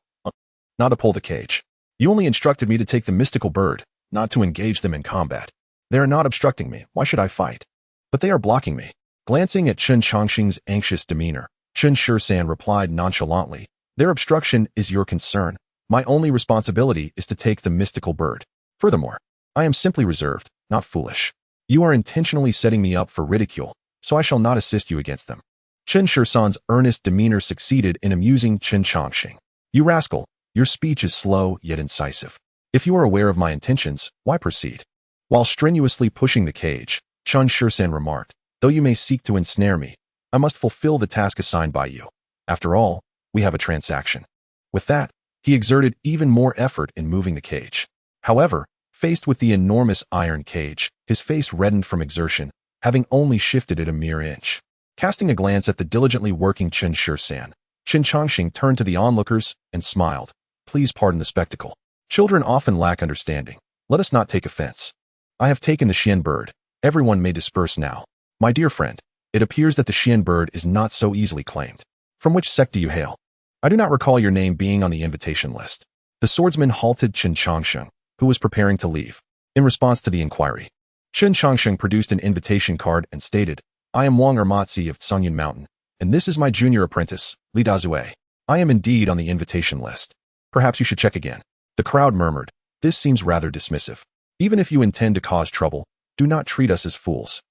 not to pull the cage. You only instructed me to take the mystical bird, not to engage them in combat. They are not obstructing me. Why should I fight? But they are blocking me. Glancing at Chen Changsheng's anxious demeanor, Chen Changsheng replied nonchalantly, Their obstruction is your concern. My only responsibility is to take the mystical bird. Furthermore, I am simply reserved, not foolish. You are intentionally setting me up for ridicule, so I shall not assist you against them." Chen Changsheng's earnest demeanor succeeded in amusing Chen Changsheng. "You rascal, your speech is slow yet incisive. If you are aware of my intentions, why proceed?" While strenuously pushing the cage, Chen Changsheng remarked, "Though you may seek to ensnare me, I must fulfill the task assigned by you. After all, we have a transaction." With that, he exerted even more effort in moving the cage. However, faced with the enormous iron cage, his face reddened from exertion, having only shifted it a mere inch. Casting a glance at the diligently working Chen Changsheng, Chen Changsheng turned to the onlookers and smiled. "Please pardon the spectacle. Children often lack understanding. Let us not take offense. I have taken the Xian bird. Everyone may disperse now. My dear friend, it appears that the Xian bird is not so easily claimed. From which sect do you hail? I do not recall your name being on the invitation list." The swordsman halted Chen Changsheng, who was preparing to leave. In response to the inquiry, Chen Changsheng produced an invitation card and stated, "I am Wang Ermatzi of Tsunyan Mountain, and this is my junior apprentice, Li Dazue. I am indeed on the invitation list. Perhaps you should check again." The crowd murmured, "This seems rather dismissive. Even if you intend to cause trouble, do not treat us as fools.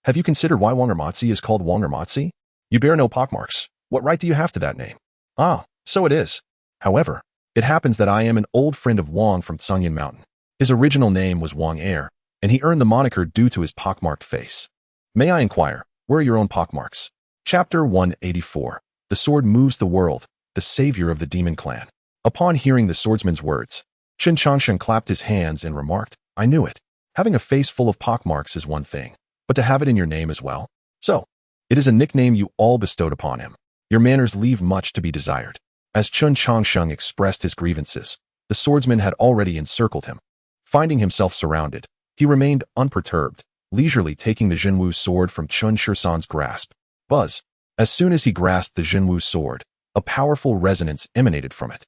Have you considered why Wang Ermatzi is called Wang Ermatzi? You bear no pockmarks. What right do you have to that name?" "Ah, so it is. However, it happens that I am an old friend of Wang from Tsunyan Mountain. His original name was Wang Air, and he earned the moniker due to his pockmarked face. May I inquire, where are your own pockmarks?" Chapter 184. The Sword Moves the World, the Savior of the Demon Clan. Upon hearing the swordsman's words, Chen Changsheng clapped his hands and remarked, "I knew it. Having a face full of pockmarks is one thing, but to have it in your name as well? So, it is a nickname you all bestowed upon him. Your manners leave much to be desired." As Chen Changsheng expressed his grievances, the swordsman had already encircled him. Finding himself surrounded, he remained unperturbed, leisurely taking the Jinwu sword from Chen Changsheng's grasp. Buzz! As soon as he grasped the Jinwu sword, a powerful resonance emanated from it.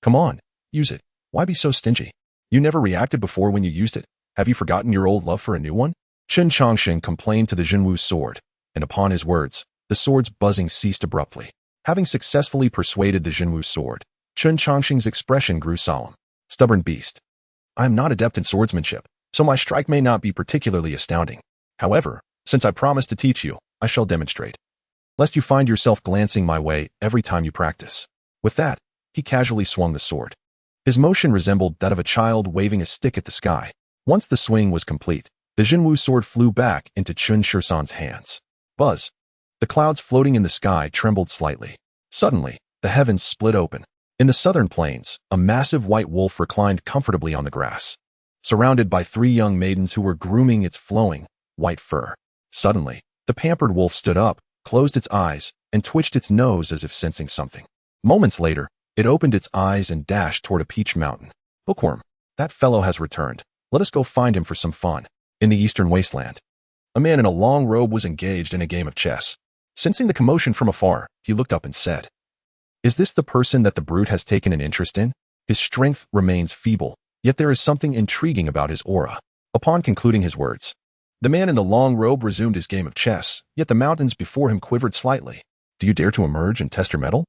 "Come on, use it. Why be so stingy? You never reacted before when you used it. Have you forgotten your old love for a new one?" Chen Changsheng complained to the Jinwu sword, and upon his words, the sword's buzzing ceased abruptly. Having successfully persuaded the Jinwu sword, Chen Changsheng's expression grew solemn. "Stubborn beast. I am not adept in swordsmanship, so my strike may not be particularly astounding. However, since I promised to teach you, I shall demonstrate. Lest you find yourself glancing my way every time you practice." With that, he casually swung the sword. His motion resembled that of a child waving a stick at the sky. Once the swing was complete, the Jinwu sword flew back into Chen Changsheng's hands. Buzz! The clouds floating in the sky trembled slightly. Suddenly, the heavens split open. In the southern plains, a massive white wolf reclined comfortably on the grass, surrounded by 3 young maidens who were grooming its flowing, white fur. Suddenly, the pampered wolf stood up, closed its eyes, and twitched its nose as if sensing something. Moments later, it opened its eyes and dashed toward a peach mountain. "Bookworm, that fellow has returned. Let us go find him for some fun." In the eastern wasteland, a man in a long robe was engaged in a game of chess. Sensing the commotion from afar, he looked up and said, "Is this the person that the brute has taken an interest in? His strength remains feeble, yet there is something intriguing about his aura." Upon concluding his words, the man in the long robe resumed his game of chess, yet the mountains before him quivered slightly. "Do you dare to emerge and test your mettle?"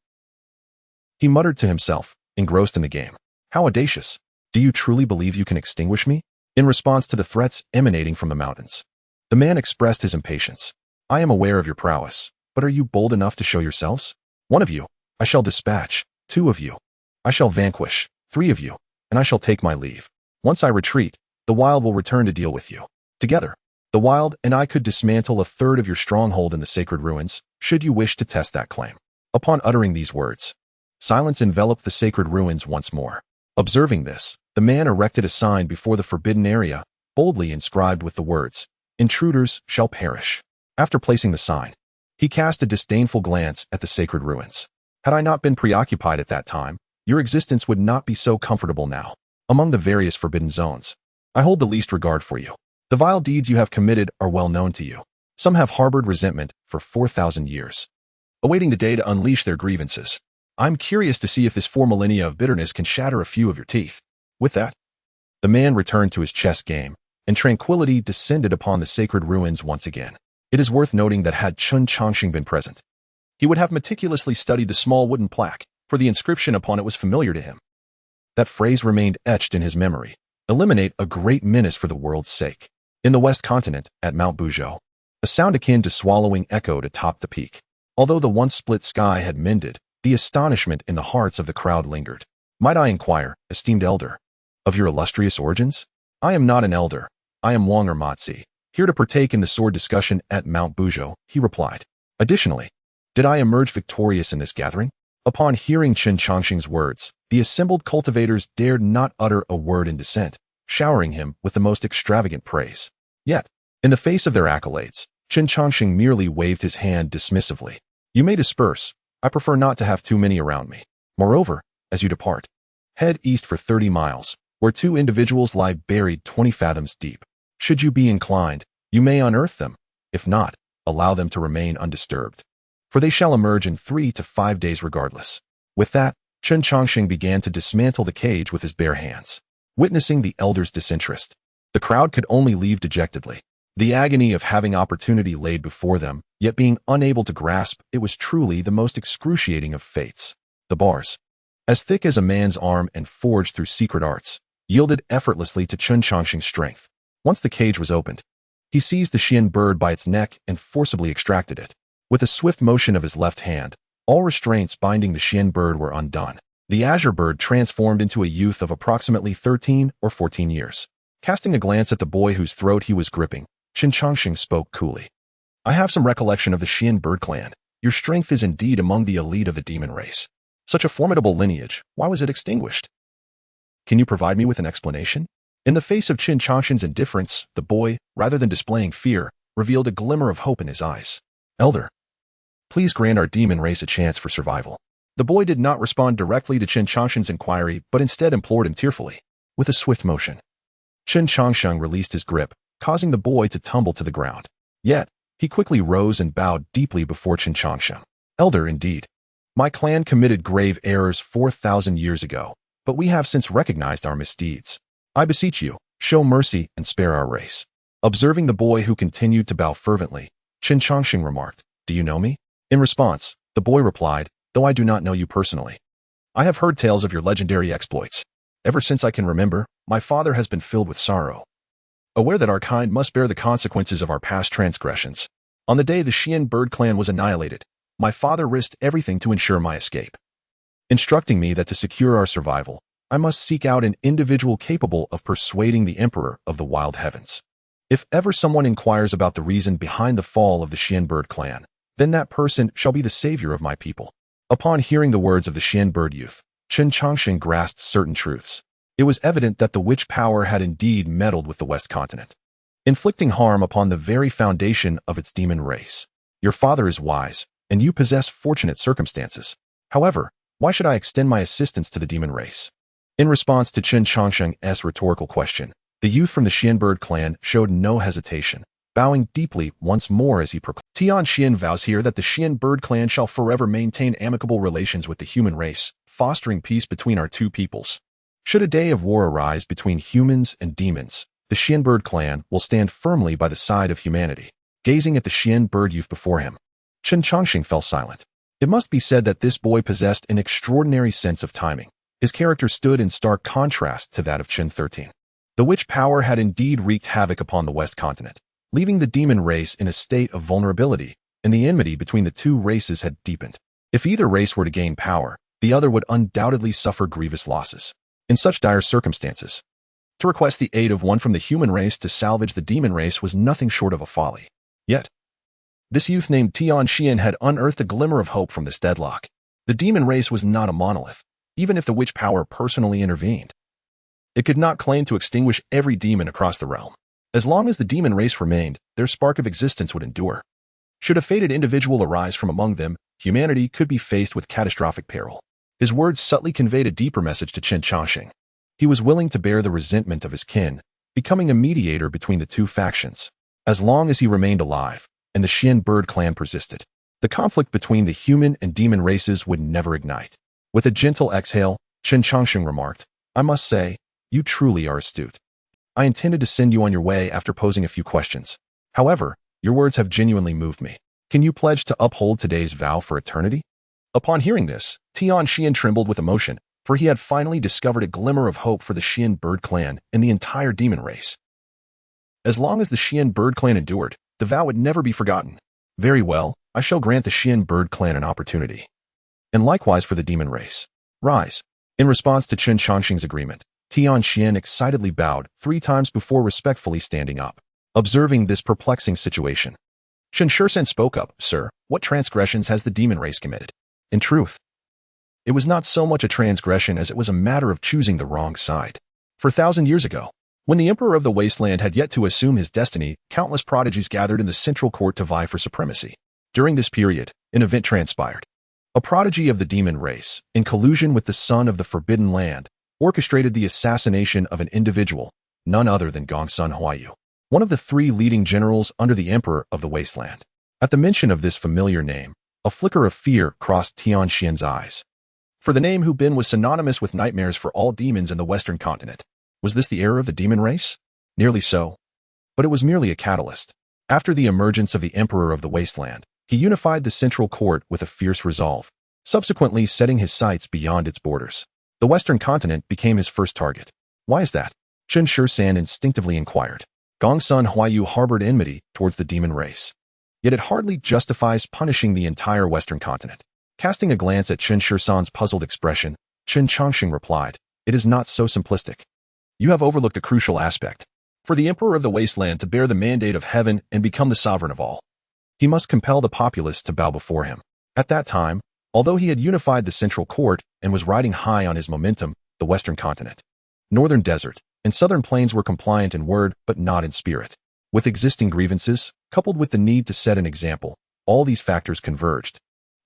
he muttered to himself, engrossed in the game. "How audacious! Do you truly believe you can extinguish me?" In response to the threats emanating from the mountains, the man expressed his impatience. "I am aware of your prowess, but are you bold enough to show yourselves? 1 of you, I shall dispatch. 2 of you, I shall vanquish. 3 of you, and I shall take my leave. Once I retreat, the wild will return to deal with you. Together, the wild and I could dismantle 1/3 of your stronghold in the sacred ruins, should you wish to test that claim." Upon uttering these words, silence enveloped the sacred ruins once more. Observing this, the man erected a sign before the forbidden area, boldly inscribed with the words, "Intruders shall perish." After placing the sign, he cast a disdainful glance at the sacred ruins. "Had I not been preoccupied at that time, your existence would not be so comfortable now. Among the various forbidden zones, I hold the least regard for you. The vile deeds you have committed are well known to you. Some have harbored resentment for 4,000 years, awaiting the day to unleash their grievances. I'm curious to see if this 4 millennia of bitterness can shatter a few of your teeth." With that, the man returned to his chess game, and tranquility descended upon the sacred ruins once again. It is worth noting that had Chen Changsheng been present, he would have meticulously studied the small wooden plaque for the inscription upon it was familiar to him. That phrase remained etched in his memory. Eliminate a great menace for the world's sake. In the West Continent, at Mount Buzhou, a sound akin to swallowing echoed atop the peak. Although the once split sky had mended, the astonishment in the hearts of the crowd lingered. Might I inquire, esteemed elder, of your illustrious origins? I am not an elder. I am Wang Ermatzi, here to partake in the sword discussion at Mount Buzhou, he replied. Additionally, did I emerge victorious in this gathering? Upon hearing Chen Changsheng's words, the assembled cultivators dared not utter a word in dissent, showering him with the most extravagant praise. Yet, in the face of their accolades, Chen Changsheng merely waved his hand dismissively. You may disperse. I prefer not to have too many around me. Moreover, as you depart, head east for 30 miles, where 2 individuals lie buried 20 fathoms deep. Should you be inclined, you may unearth them. If not, allow them to remain undisturbed, for they shall emerge in 3 to 5 days regardless. With that, Chen Changsheng began to dismantle the cage with his bare hands. Witnessing the elder's disinterest, the crowd could only leave dejectedly. The agony of having opportunity laid before them, yet being unable to grasp it, was truly the most excruciating of fates. The bars, as thick as a man's arm and forged through secret arts, yielded effortlessly to Chen Changsheng's strength. Once the cage was opened, he seized the xian bird by its neck and forcibly extracted it. With a swift motion of his left hand, all restraints binding the xian bird were undone. The azure bird transformed into a youth of approximately 13 or 14 years. Casting a glance at the boy whose throat he was gripping, Chen Changsheng spoke coolly. I have some recollection of the xian bird clan. Your strength is indeed among the elite of the demon race. Such a formidable lineage, why was it extinguished? Can you provide me with an explanation? In the face of Chen Changsheng's indifference, the boy, rather than displaying fear, revealed a glimmer of hope in his eyes. Elder, please grant our demon race a chance for survival. The boy did not respond directly to Chen Changsheng's inquiry, but instead implored him tearfully. With a swift motion, Chen Changsheng released his grip, causing the boy to tumble to the ground. Yet, he quickly rose and bowed deeply before Chen Changsheng. Elder, indeed. My clan committed grave errors 4,000 years ago, but we have since recognized our misdeeds. I beseech you, show mercy and spare our race. Observing the boy who continued to bow fervently, Chen Changsheng remarked, Do you know me? In response, the boy replied, Though I do not know you personally, I have heard tales of your legendary exploits. Ever since I can remember, my father has been filled with sorrow, aware that our kind must bear the consequences of our past transgressions. On the day the xian bird clan was annihilated, my father risked everything to ensure my escape, instructing me that to secure our survival, I must seek out an individual capable of persuading the emperor of the wild heavens. If ever someone inquires about the reason behind the fall of the xian bird clan, then that person shall be the savior of my people. Upon hearing the words of the xian bird youth, Chen Changsheng grasped certain truths. It was evident that the witch power had indeed meddled with the West Continent, inflicting harm upon the very foundation of its demon race. Your father is wise, and you possess fortunate circumstances. However, why should I extend my assistance to the demon race? In response to Chen Changsheng's rhetorical question, the youth from the xian bird clan showed no hesitation, bowing deeply once more as he proclaimed, Tian Xian vows here that the xian bird clan shall forever maintain amicable relations with the human race, fostering peace between our two peoples. Should a day of war arise between humans and demons, the xian bird clan will stand firmly by the side of humanity. Gazing at the xian bird youth before him, Chen Changsheng fell silent. It must be said that this boy possessed an extraordinary sense of timing. His character stood in stark contrast to that of Chen 13. The witch power had indeed wreaked havoc upon the West Continent, leaving the demon race in a state of vulnerability, and the enmity between the two races had deepened. If either race were to gain power, the other would undoubtedly suffer grievous losses. In such dire circumstances, to request the aid of one from the human race to salvage the demon race was nothing short of a folly. Yet, this youth named Tian Xian had unearthed a glimmer of hope from this deadlock. The demon race was not a monolith, even if the witch power personally intervened. It could not claim to extinguish every demon across the realm. As long as the demon race remained, their spark of existence would endure. Should a fated individual arise from among them, humanity could be faced with catastrophic peril. His words subtly conveyed a deeper message to Chen Changsheng. He was willing to bear the resentment of his kin, becoming a mediator between the two factions. As long as he remained alive, and the xian bird clan persisted, the conflict between the human and demon races would never ignite. With a gentle exhale, Chen Changsheng remarked, I must say, you truly are astute. I intended to send you on your way after posing a few questions. However, your words have genuinely moved me. Can you pledge to uphold today's vow for eternity? Upon hearing this, Xianxia trembled with emotion, for he had finally discovered a glimmer of hope for the Xian bird clan and the entire demon race. As long as the Xian bird clan endured, the vow would never be forgotten. Very well, I shall grant the Xian bird clan an opportunity. And likewise for the demon race. Rise. In response to Chen Changsheng's agreement, Xianxia excitedly bowed 3 times before respectfully standing up. Observing this perplexing situation, Chen Changsheng spoke up, "Sir, what transgressions has the demon race committed?" In truth, it was not so much a transgression as it was a matter of choosing the wrong side. For 1,000 years ago, when the Emperor of the Wasteland had yet to assume his destiny, countless prodigies gathered in the central court to vie for supremacy. During this period, an event transpired. A prodigy of the demon race, in collusion with the son of the Forbidden Land, orchestrated the assassination of an individual, none other than Gongsun Huayu, one of the 3 leading generals under the Emperor of the Wasteland. At the mention of this familiar name, a flicker of fear crossed Xianxia's eyes. For the name Hu Bin was synonymous with nightmares for all demons in the Western continent. Was this the era of the demon race? Nearly so. But it was merely a catalyst. After the emergence of the Emperor of the Wasteland, he unified the central court with a fierce resolve, subsequently setting his sights beyond its borders. The Western continent became his first target. Why is that? Chen Changsheng instinctively inquired. Gongsun Huayu harbored enmity towards the demon race. Yet it hardly justifies punishing the entire Western continent. Casting a glance at Chen Changsheng's puzzled expression, Chen Changsheng replied, "It is not so simplistic. You have overlooked a crucial aspect. For the Emperor of the Wasteland to bear the mandate of heaven and become the sovereign of all, he must compel the populace to bow before him." At that time, although he had unified the central court and was riding high on his momentum, the Western continent, Northern Desert, and Southern Plains were compliant in word but not in spirit. With existing grievances, coupled with the need to set an example, all these factors converged,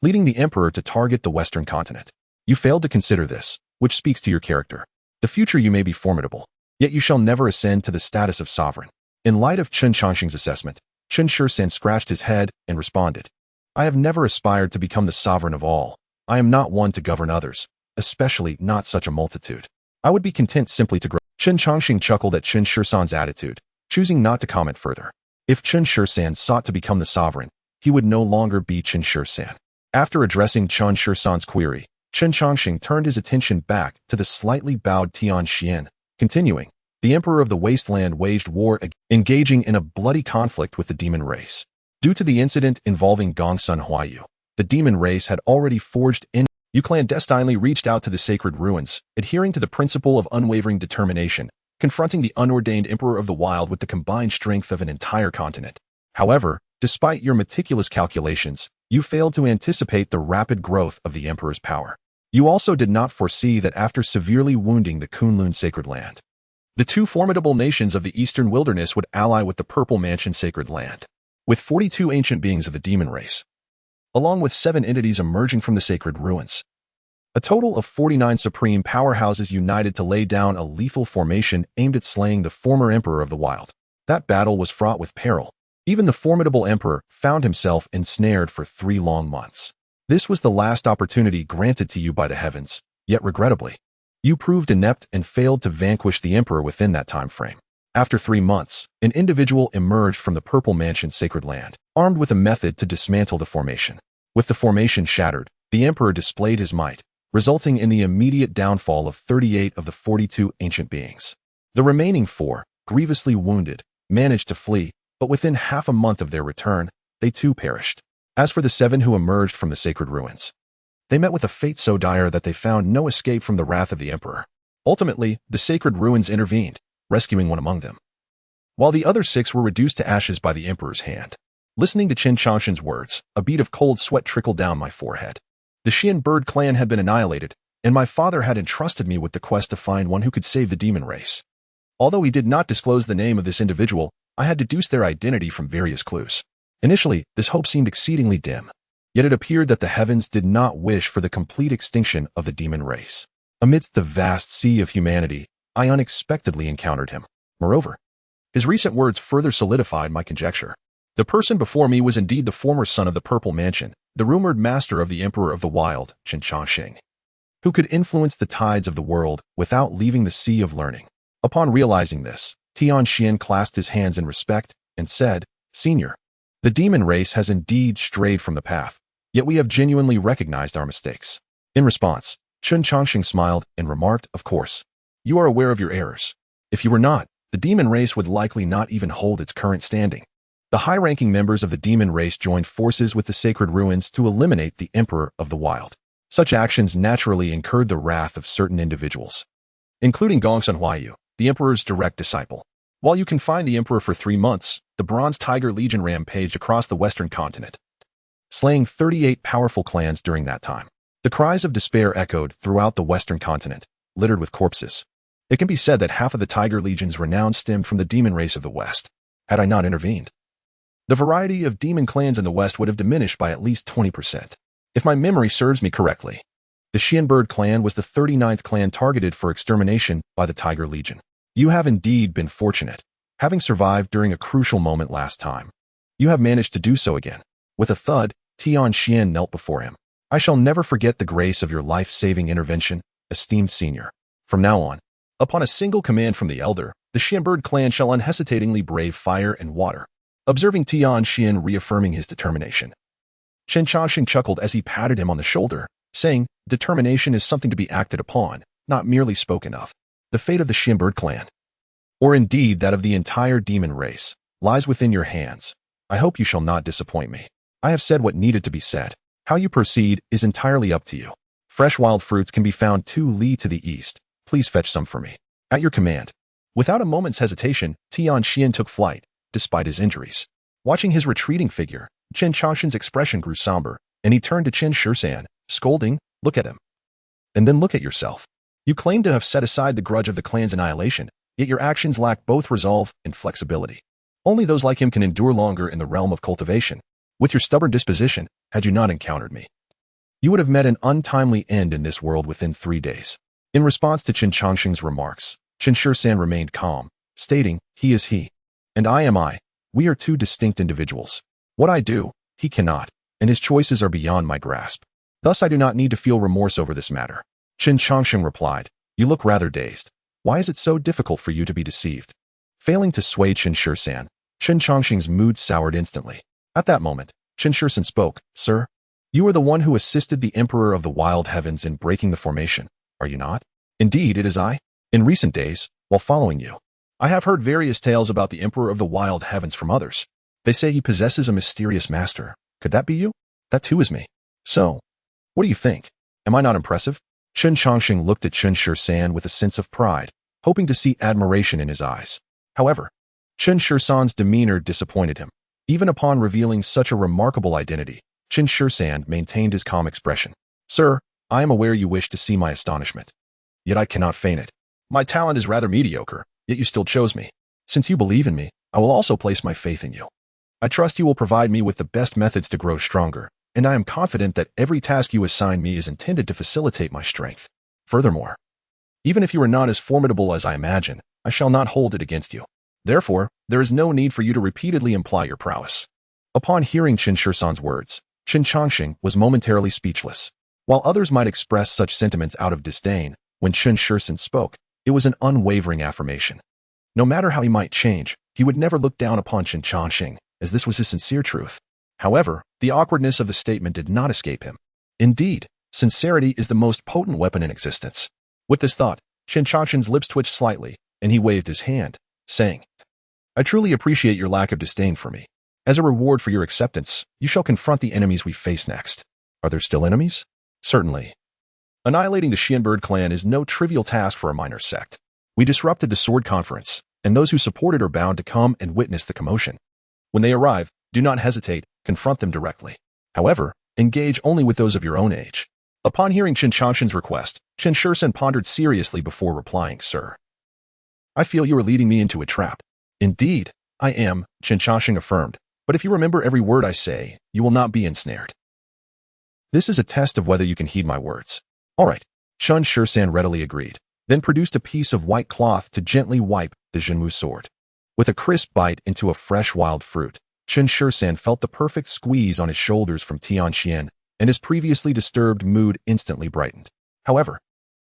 leading the Emperor to target the Western continent. You failed to consider this, which speaks to your character. The future you may be formidable, yet you shall never ascend to the status of sovereign. In light of Chen Changsheng's assessment, Chen Changsheng scratched his head and responded, "I have never aspired to become the sovereign of all. I am not one to govern others, especially not such a multitude. I would be content simply to grow." Chen Changsheng chuckled at Chen Changsheng's attitude, choosing not to comment further. If Chen Changsheng sought to become the sovereign, he would no longer be Chen Changsheng. After addressing Chen Changsheng's query, Chen Changsheng turned his attention back to the slightly bowed Xianxia, continuing, "The Emperor of the Wasteland waged war, engaging in a bloody conflict with the demon race. Due to the incident involving Gongsun Huayu, the demon race had already forged in. You clandestinely reached out to the sacred ruins, adhering to the principle of unwavering determination, confronting the unordained Emperor of the Wild with the combined strength of an entire continent. However, despite your meticulous calculations, you failed to anticipate the rapid growth of the Emperor's power. You also did not foresee that after severely wounding the Kunlun Sacred Land, the 2 formidable nations of the Eastern Wilderness would ally with the Purple Mansion Sacred Land, with 42 ancient beings of the demon race, along with 7 entities emerging from the sacred ruins. A total of 49 supreme powerhouses united to lay down a lethal formation aimed at slaying the former Emperor of the Wild. That battle was fraught with peril. Even the formidable Emperor found himself ensnared for 3 long months. This was the last opportunity granted to you by the heavens, yet regrettably, you proved inept and failed to vanquish the Emperor within that time frame. After 3 months, an individual emerged from the Purple Mansion Sacred Land, armed with a method to dismantle the formation. With the formation shattered, the Emperor displayed his might, resulting in the immediate downfall of 38 of the 42 ancient beings. The remaining 4, grievously wounded, managed to flee, but within half a month of their return, they too perished. As for the 7 who emerged from the sacred ruins, they met with a fate so dire that they found no escape from the wrath of the Emperor. Ultimately, the sacred ruins intervened, rescuing one among them, while the other 6 were reduced to ashes by the Emperor's hand. Listening to Chen Changsheng's words, a bead of cold sweat trickled down my forehead. The Xian bird clan had been annihilated, and my father had entrusted me with the quest to find one who could save the demon race. Although he did not disclose the name of this individual, I had deduced their identity from various clues. Initially, this hope seemed exceedingly dim, yet it appeared that the heavens did not wish for the complete extinction of the demon race. Amidst the vast sea of humanity, I unexpectedly encountered him. Moreover, his recent words further solidified my conjecture. The person before me was indeed the former son of the Purple Mansion, the rumored master of the Emperor of the Wild, Chen Changsheng, who could influence the tides of the world without leaving the sea of learning. Upon realizing this, Xianxia clasped his hands in respect and said, "Senior, the demon race has indeed strayed from the path, Yet we have genuinely recognized our mistakes. In response, Chen Changsheng smiled and remarked, of course, you are aware of your errors. If you were not, the demon race would likely not even hold its current standing. The high-ranking members of the demon race joined forces with the sacred ruins to eliminate the Emperor of the Wild. Such actions naturally incurred the wrath of certain individuals, including Gong Sunhuayu, the Emperor's direct disciple. While you confined the Emperor for 3 months, the Bronze Tiger Legion rampaged across the western continent, slaying 38 powerful clans during that time. The cries of despair echoed throughout the western continent, littered with corpses. It can be said that half of the Tiger Legion's renown stemmed from the demon race of the West. Had I not intervened, the variety of demon clans in the West would have diminished by at least 20%. If my memory serves me correctly, the Xianbird clan was the 39th clan targeted for extermination by the Tiger Legion. You have indeed been fortunate, having survived during a crucial moment last time. You have managed to do so again. With a thud, Tian Xian knelt before him. I shall never forget the grace of your life-saving intervention, esteemed senior. From now on, upon a single command from the elder, the Xianbird clan shall unhesitatingly brave fire and water. Observing Tian Xian reaffirming his determination, Chen Changsheng chuckled as he patted him on the shoulder, saying, determination is something to be acted upon, not merely spoken of. The fate of the Xianbird clan, or indeed that of the entire demon race, lies within your hands. I hope you shall not disappoint me. I have said what needed to be said. How you proceed is entirely up to you. Fresh wild fruits can be found 2 li to the east. Please fetch some for me. At your command. Without a moment's hesitation, Tian Xian took flight, despite his injuries. Watching his retreating figure, Chen Changsheng's expression grew somber, and he turned to Chen Changsheng, scolding, look at him. And then look at yourself. You claim to have set aside the grudge of the clan's annihilation, yet your actions lack both resolve and flexibility. Only those like him can endure longer in the realm of cultivation. With your stubborn disposition, had you not encountered me, you would have met an untimely end in this world within 3 days. In response to Chen Changsheng's remarks, Chen Changsheng remained calm, stating, he is he, and I am I. We are 2 distinct individuals. What I do, he cannot, and his choices are beyond my grasp. Thus I do not need to feel remorse over this matter. Chen Changsheng replied, you look rather dazed. Why is it so difficult for you to be deceived? Failing to sway Chen Changsheng, Chen Changsheng's mood soured instantly. At that moment, Chen Changsheng spoke, sir, you are the one who assisted the Emperor of the Wild Heavens in breaking the formation, are you not? Indeed, it is I. In recent days, while following you, I have heard various tales about the Emperor of the Wild Heavens from others. They say he possesses a mysterious master. Could that be you? That too is me. So, what do you think? Am I not impressive? Chen Changsheng looked at Chen Changsheng with a sense of pride, hoping to see admiration in his eyes. However, Chen Changsheng's demeanor disappointed him. Even upon revealing such a remarkable identity, Chen Changsheng maintained his calm expression. Sir, I am aware you wish to see my astonishment. Yet I cannot feign it. My talent is rather mediocre, yet you still chose me. Since you believe in me, I will also place my faith in you. I trust you will provide me with the best methods to grow stronger, and I am confident that every task you assign me is intended to facilitate my strength. Furthermore, even if you are not as formidable as I imagine, I shall not hold it against you. Therefore, there is no need for you to repeatedly imply your prowess. Upon hearing Chen Changsheng's words, Chen Changsheng was momentarily speechless. While others might express such sentiments out of disdain, when Chen Changsheng spoke, it was an unwavering affirmation. No matter how he might change, he would never look down upon Chen Changsheng, as this was his sincere truth. However, the awkwardness of the statement did not escape him. Indeed, sincerity is the most potent weapon in existence. With this thought, Chen Changsheng's lips twitched slightly, and he waved his hand, saying, I truly appreciate your lack of disdain for me. As a reward for your acceptance, you shall confront the enemies we face next. Are there still enemies? Certainly. Annihilating the Xianbird clan is no trivial task for a minor sect. We disrupted the Sword Conference, and those who support it are bound to come and witness the commotion. When they arrive, do not hesitate, confront them directly. However, engage only with those of your own age. Upon hearing Chen Changsheng's request, Chen Changsheng pondered seriously before replying, Sir, I feel you are leading me into a trap. Indeed, I am, Chen Changsheng affirmed, but if you remember every word I say, you will not be ensnared. This is a test of whether you can heed my words. All right, Chen Changsheng readily agreed, then produced a piece of white cloth to gently wipe the Zhenmu sword. With a crisp bite into a fresh wild fruit, Chen Changsheng felt the perfect squeeze on his shoulders from Tian Xian, and his previously disturbed mood instantly brightened. However,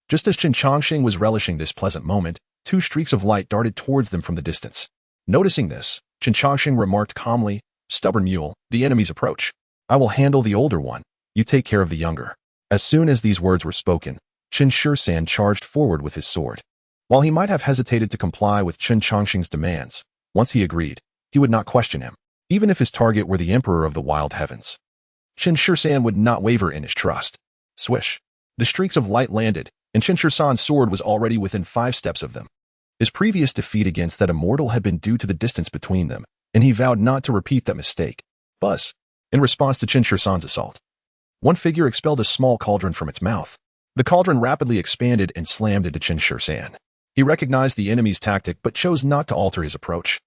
just as Chen Changsheng was relishing this pleasant moment, 2 streaks of light darted towards them from the distance. Noticing this, Chen Changsheng remarked calmly, Stubborn mule, the enemy's approach. I will handle the older one, You take care of the younger." As soon as these words were spoken, Chen Changsheng charged forward with his sword. While he might have hesitated to comply with Chen Changsheng's demands, once he agreed, he would not question him, even if his target were the Emperor of the Wild Heavens. Chen Changsheng would not waver in his trust. Swish. The streaks of light landed, and Chen Changsheng's sword was already within 5 steps of them. His previous defeat against that immortal had been due to the distance between them, and he vowed not to repeat that mistake. Buzz. In response to Chen Changsheng's assault, one figure expelled a small cauldron from its mouth. The cauldron rapidly expanded and slammed into Chen Changsheng. He recognized the enemy's tactic but chose not to alter his approach.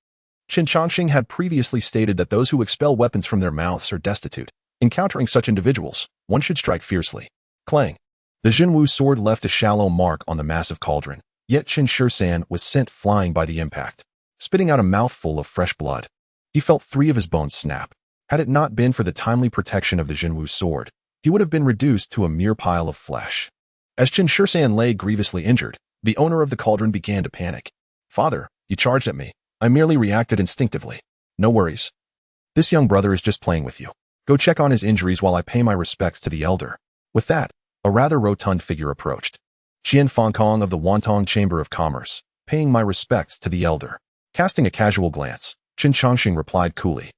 Chen Changsheng had previously stated that those who expel weapons from their mouths are destitute. Encountering such individuals, one should strike fiercely. Clang. The Jinwu sword left a shallow mark on the massive cauldron, yet Chen Changsheng was sent flying by the impact, spitting out a mouthful of fresh blood. He felt 3 of his bones snap. Had it not been for the timely protection of the Jinwu sword, he would have been reduced to a mere pile of flesh. As Chen Changsheng lay grievously injured, the owner of the cauldron began to panic. "Father, you charged at me. I merely reacted instinctively. No worries. This young brother is just playing with you. Go check on his injuries while I pay my respects to the elder." With that, a rather rotund figure approached. "Xianxia of the Wantong Chamber of Commerce, paying my respects to the elder." Casting a casual glance, Chen Changsheng replied coolly,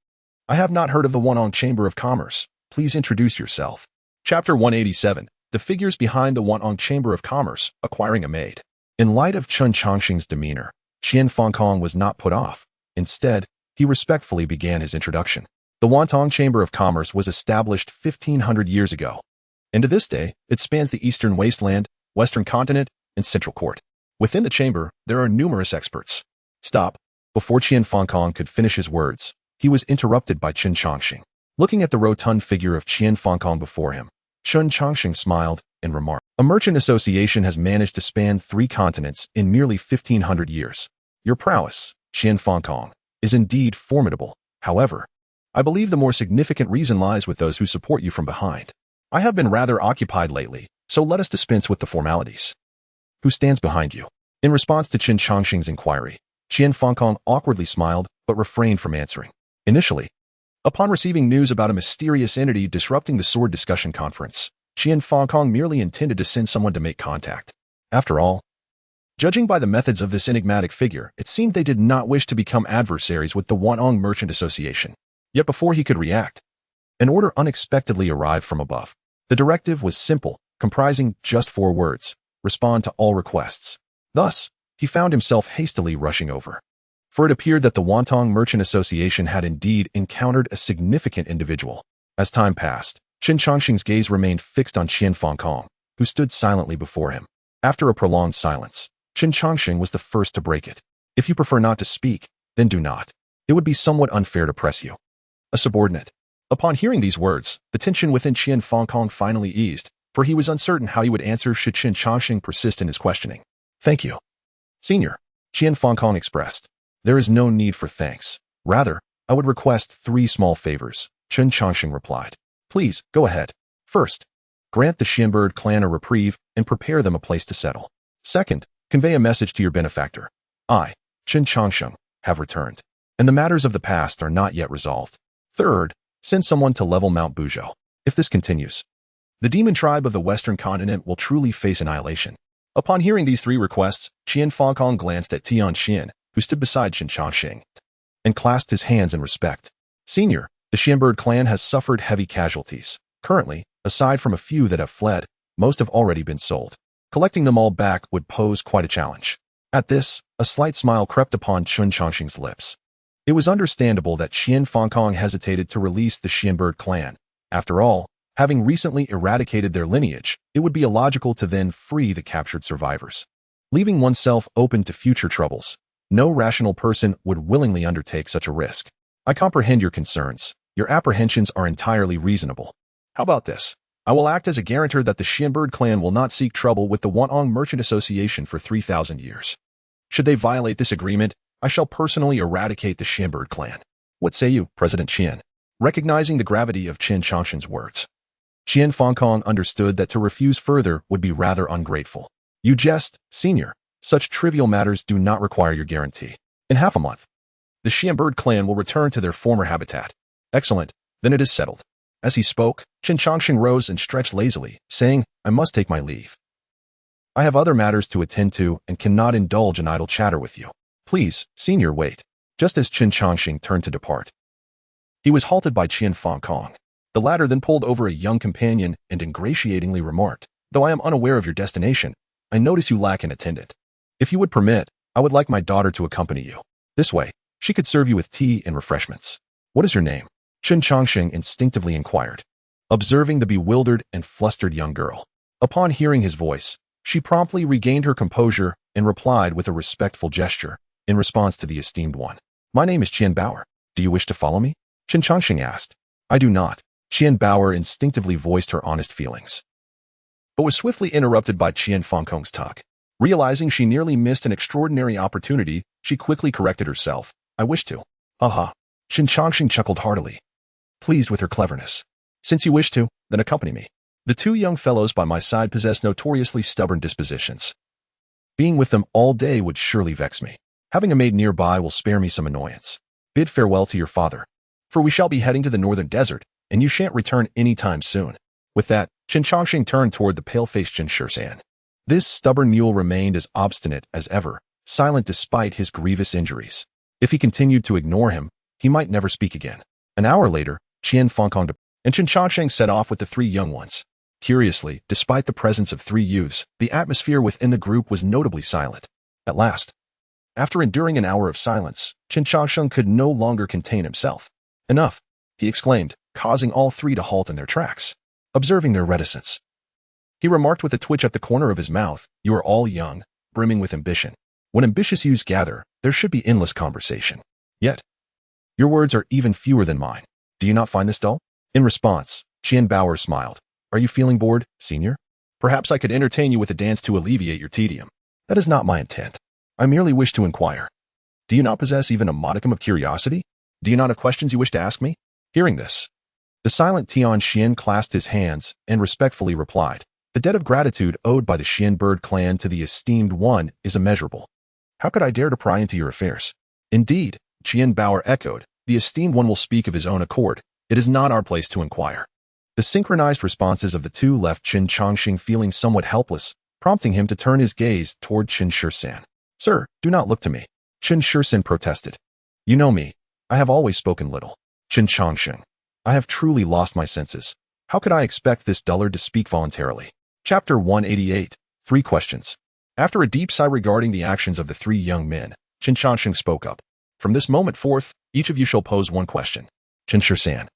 "I have not heard of the Wantong Chamber of Commerce. Please introduce yourself." Chapter 187. The figures behind the Wantong Chamber of Commerce, acquiring a maid. In light of Chen Changsheng's demeanor, Xianxia was not put off. Instead, he respectfully began his introduction. The Wantong Chamber of Commerce was established 1,500 years ago, and to this day, it spans the eastern wasteland, western continent, and central court. Within the chamber, there are numerous experts. Stop. Before Xianxia could finish his words, he was interrupted by Chen Changsheng. Looking at the rotund figure of Xianxia before him, Chen Changsheng smiled and remarked, "A merchant association has managed to span 3 continents in merely 1,500 years. Your prowess, Xianxia, is indeed formidable. However, I believe the more significant reason lies with those who support you from behind. I have been rather occupied lately, so let us dispense with the formalities. Who stands behind you?" In response to Chen Changsheng's inquiry, Xianxia awkwardly smiled but refrained from answering. Initially, upon receiving news about a mysterious entity disrupting the sword discussion conference, Xianxia merely intended to send someone to make contact. After all, judging by the methods of this enigmatic figure, it seemed they did not wish to become adversaries with the Wantong Merchant Association. Yet before he could react, an order unexpectedly arrived from above. The directive was simple, comprising just 4 words: respond to all requests. Thus, he found himself hastily rushing over. For it appeared that the Wantong Merchant Association had indeed encountered a significant individual. As time passed, Chen Changsheng's gaze remained fixed on Xianxia, who stood silently before him. After a prolonged silence, Chen Changsheng was the first to break it. "If you prefer not to speak, then do not. It would be somewhat unfair to press you." A subordinate. Upon hearing these words, the tension within Xianxia finally eased, for he was uncertain how he would answer should Chen Changsheng persist in his questioning. "Thank you, Senior," Xianxia expressed. "There is no need for thanks. Rather, I would request 3 small favors," Chen Changsheng replied. "Please, go ahead. First, grant the Xianbird clan a reprieve and prepare them a place to settle. Second, convey a message to your benefactor. I, Chen Changsheng, have returned, and the matters of the past are not yet resolved. Third, send someone to level Mount Buzhou. If this continues, the demon tribe of the western continent will truly face annihilation." Upon hearing these 3 requests, Xianxia glanced at Tianxian, who stood beside Chen Changsheng, and clasped his hands in respect. "Senior, the Xianbird clan has suffered heavy casualties. Currently, aside from a few that have fled, most have already been sold. Collecting them all back would pose quite a challenge." At this, a slight smile crept upon Chen Changsheng's lips. It was understandable that Xianxia hesitated to release the Xianbird clan. After all, having recently eradicated their lineage, it would be illogical to then free the captured survivors. Leaving oneself open to future troubles, no rational person would willingly undertake such a risk. "I comprehend your concerns. Your apprehensions are entirely reasonable. How about this? I will act as a guarantor that the Xianbird clan will not seek trouble with the Wantong Merchant Association for 3,000 years. Should they violate this agreement, I shall personally eradicate the Xianbird clan. What say you, President Qian?" Recognizing the gravity of Chen Changsheng's words, Xianxia understood that to refuse further would be rather ungrateful. "You jest, Senior. Such trivial matters do not require your guarantee. In half a month, the Xianbird clan will return to their former habitat." "Excellent. Then it is settled. As he spoke, Chen Changsheng rose and stretched lazily, saying, I must take my leave. I have other matters to attend to and cannot indulge in idle chatter with you. Please, senior, wait. Just as Chen Changsheng turned to depart, he was halted by Qian Fangkong. The latter then pulled over a young companion and ingratiatingly remarked, Though I am unaware of your destination, I notice you lack an attendant. If you would permit, I would like my daughter to accompany you. This way, she could serve you with tea and refreshments. What is your name? Chen Changsheng instinctively inquired, observing the bewildered and flustered young girl. Upon hearing his voice, she promptly regained her composure and replied with a respectful gesture in response to the esteemed one. My name is Qian Bauer. Do you wish to follow me? Chen Changsheng asked. I do not. Qian Bauer instinctively voiced her honest feelings, but was swiftly interrupted by Qian Fangkong's tug. Realizing she nearly missed an extraordinary opportunity, she quickly corrected herself. I wish to. Aha. Chen Changsheng chuckled heartily, pleased with her cleverness. Since you wish to, then accompany me. The two young fellows by my side possess notoriously stubborn dispositions. Being with them all day would surely vex me. Having a maid nearby will spare me some annoyance. Bid farewell to your father, for we shall be heading to the northern desert, and you shan't return any time soon. With that, Chen Changsheng turned toward the pale-faced Chen Changsheng. This stubborn mule remained as obstinate as ever, silent despite his grievous injuries. If he continued to ignore him, he might never speak again. An hour later, Qian Fangkong and Chen Changsheng set off with the three young ones. Curiously, despite the presence of three youths, the atmosphere within the group was notably silent. At last, after enduring an hour of silence, Chen Changsheng could no longer contain himself. Enough, he exclaimed, causing all three to halt in their tracks. Observing their reticence, he remarked with a twitch at the corner of his mouth, You are all young, brimming with ambition. When ambitious youths gather, there should be endless conversation. Yet, your words are even fewer than mine. Do you not find this dull? In response, Qian Bauer smiled. Are you feeling bored, senior? Perhaps I could entertain you with a dance to alleviate your tedium. That is not my intent. I merely wish to inquire. Do you not possess even a modicum of curiosity? Do you not have questions you wish to ask me? Hearing this, the silent Tian Xian clasped his hands and respectfully replied, The debt of gratitude owed by the Xian bird clan to the esteemed one is immeasurable. How could I dare to pry into your affairs? Indeed, Qian Bauer echoed, the esteemed one will speak of his own accord. It is not our place to inquire. The synchronized responses of the two left Chen Changsheng feeling somewhat helpless, prompting him to turn his gaze toward Chen Changsheng. Sir, do not look to me. Chen Changsheng protested. You know me. I have always spoken little. Chen Changsheng. I have truly lost my senses. How could I expect this dullard to speak voluntarily? Chapter 188. 3 questions. After a deep sigh regarding the actions of the three young men, Chen Changsheng spoke up. From this moment forth, each of you shall pose one question. Chen Changsheng.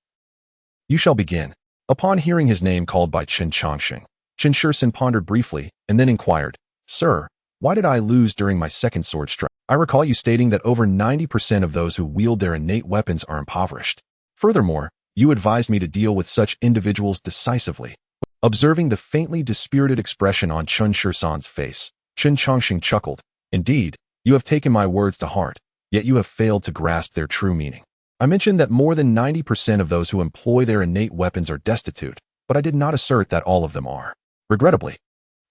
You shall begin. Upon hearing his name called by Chen Changsheng, Chen Changsheng pondered briefly and then inquired, Sir, why did I lose during my second sword strike? I recall you stating that over 90% of those who wield their innate weapons are impoverished. Furthermore, you advised me to deal with such individuals decisively. Observing the faintly dispirited expression on Chen Changsheng's face, Chen Changsheng chuckled. Indeed, you have taken my words to heart, yet you have failed to grasp their true meaning. I mentioned that more than 90% of those who employ their innate weapons are destitute, but I did not assert that all of them are. Regrettably,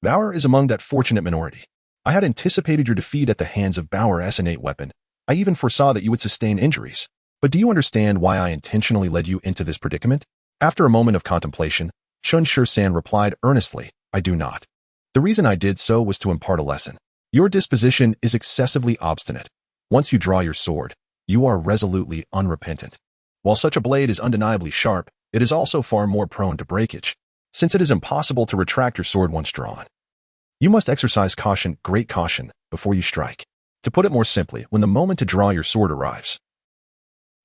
Bauer is among that fortunate minority. I had anticipated your defeat at the hands of Bauer's innate weapon. I even foresaw that you would sustain injuries. But do you understand why I intentionally led you into this predicament? After a moment of contemplation, Chen Changsheng replied earnestly, I do not. The reason I did so was to impart a lesson. Your disposition is excessively obstinate. Once you draw your sword, you are resolutely unrepentant. While such a blade is undeniably sharp, it is also far more prone to breakage, since it is impossible to retract your sword once drawn. You must exercise caution, great caution, before you strike. To put it more simply, when the moment to draw your sword arrives,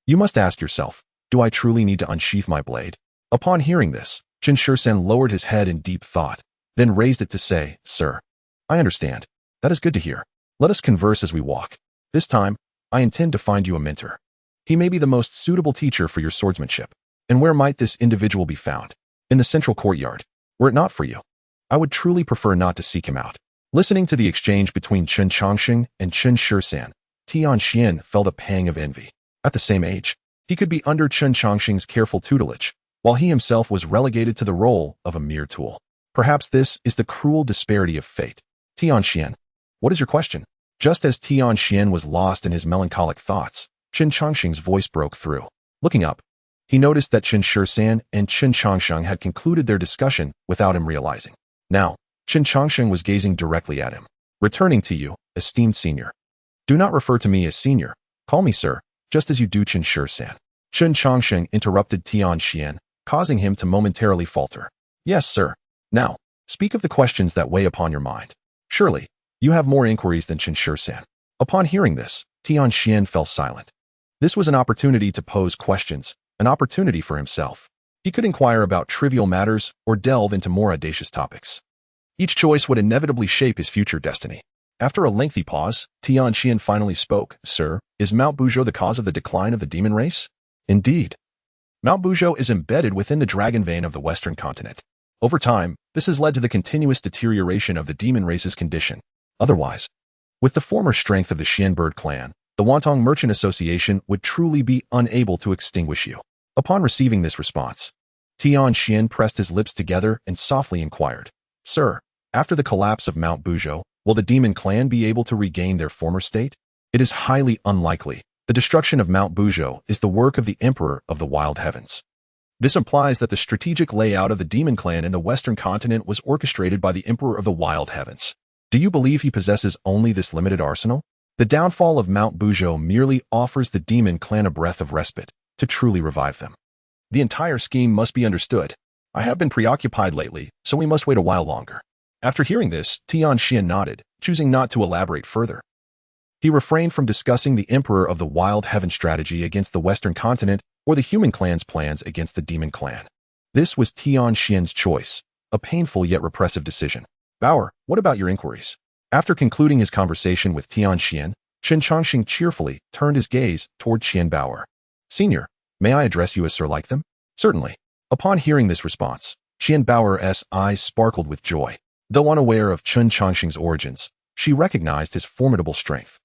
you must ask yourself, do I truly need to unsheath my blade? Upon hearing this, Chen Changsheng lowered his head in deep thought, then raised it to say, Sir, I understand. That is good to hear. Let us converse as we walk. This time, I intend to find you a mentor. He may be the most suitable teacher for your swordsmanship. And where might this individual be found? In the central courtyard. Were it not for you, I would truly prefer not to seek him out. Listening to the exchange between Chen Changsheng and Chen Changsheng, Tian Xian felt a pang of envy. At the same age, he could be under Chen Changsheng's careful tutelage, while he himself was relegated to the role of a mere tool. Perhaps this is the cruel disparity of fate. Tian Xian, what is your question? Just as Tian Xian was lost in his melancholic thoughts, Chen Changsheng's voice broke through. Looking up, He noticed that Chen Changsheng and Chen Changsheng had concluded their discussion without him realizing. Now, Chen Changsheng was gazing directly at him. Returning to you, esteemed senior. Do not refer to me as senior. Call me sir, just as you do Chen Changsheng. Chen Changsheng interrupted Xianxia, causing him to momentarily falter. Yes, sir. Now, speak of the questions that weigh upon your mind. Surely, you have more inquiries than Chen Changsheng. Upon hearing this, Xianxia fell silent. This was an opportunity to pose questions, an opportunity for himself. He could inquire about trivial matters or delve into more audacious topics. Each choice would inevitably shape his future destiny. After a lengthy pause, Xianxia finally spoke. Sir, is Mount Buzhou the cause of the decline of the demon race? Indeed. Mount Buzhou is embedded within the dragon vein of the Western continent. Over time, this has led to the continuous deterioration of the demon race's condition. Otherwise, with the former strength of the Xianbird clan, the Wantong Merchant Association would truly be unable to extinguish you. Upon receiving this response, Xianxia pressed his lips together and softly inquired, Sir, after the collapse of Mount Buzhou, will the demon clan be able to regain their former state? It is highly unlikely. The destruction of Mount Buzhou is the work of the Emperor of the Wild Heavens. This implies that the strategic layout of the demon clan in the Western continent was orchestrated by the Emperor of the Wild Heavens. Do you believe he possesses only this limited arsenal? The downfall of Mount Buzhou merely offers the demon clan a breath of respite to truly revive them. The entire scheme must be understood. I have been preoccupied lately, so we must wait a while longer. After hearing this, Xianxia nodded, choosing not to elaborate further. He refrained from discussing the Emperor of the Wild Heaven strategy against the Western continent or the human clan's plans against the demon clan. This was Xianxia's choice, a painful yet repressive decision. Bauer, what about your inquiries? After concluding his conversation with Xianxia, Chen Changsheng cheerfully turned his gaze toward Qian Bauer. Senior, may I address you as sir like them? Certainly. Upon hearing this response, Qian Bauer's eyes sparkled with joy. Though unaware of Chen Changsheng's origins, she recognized his formidable strength.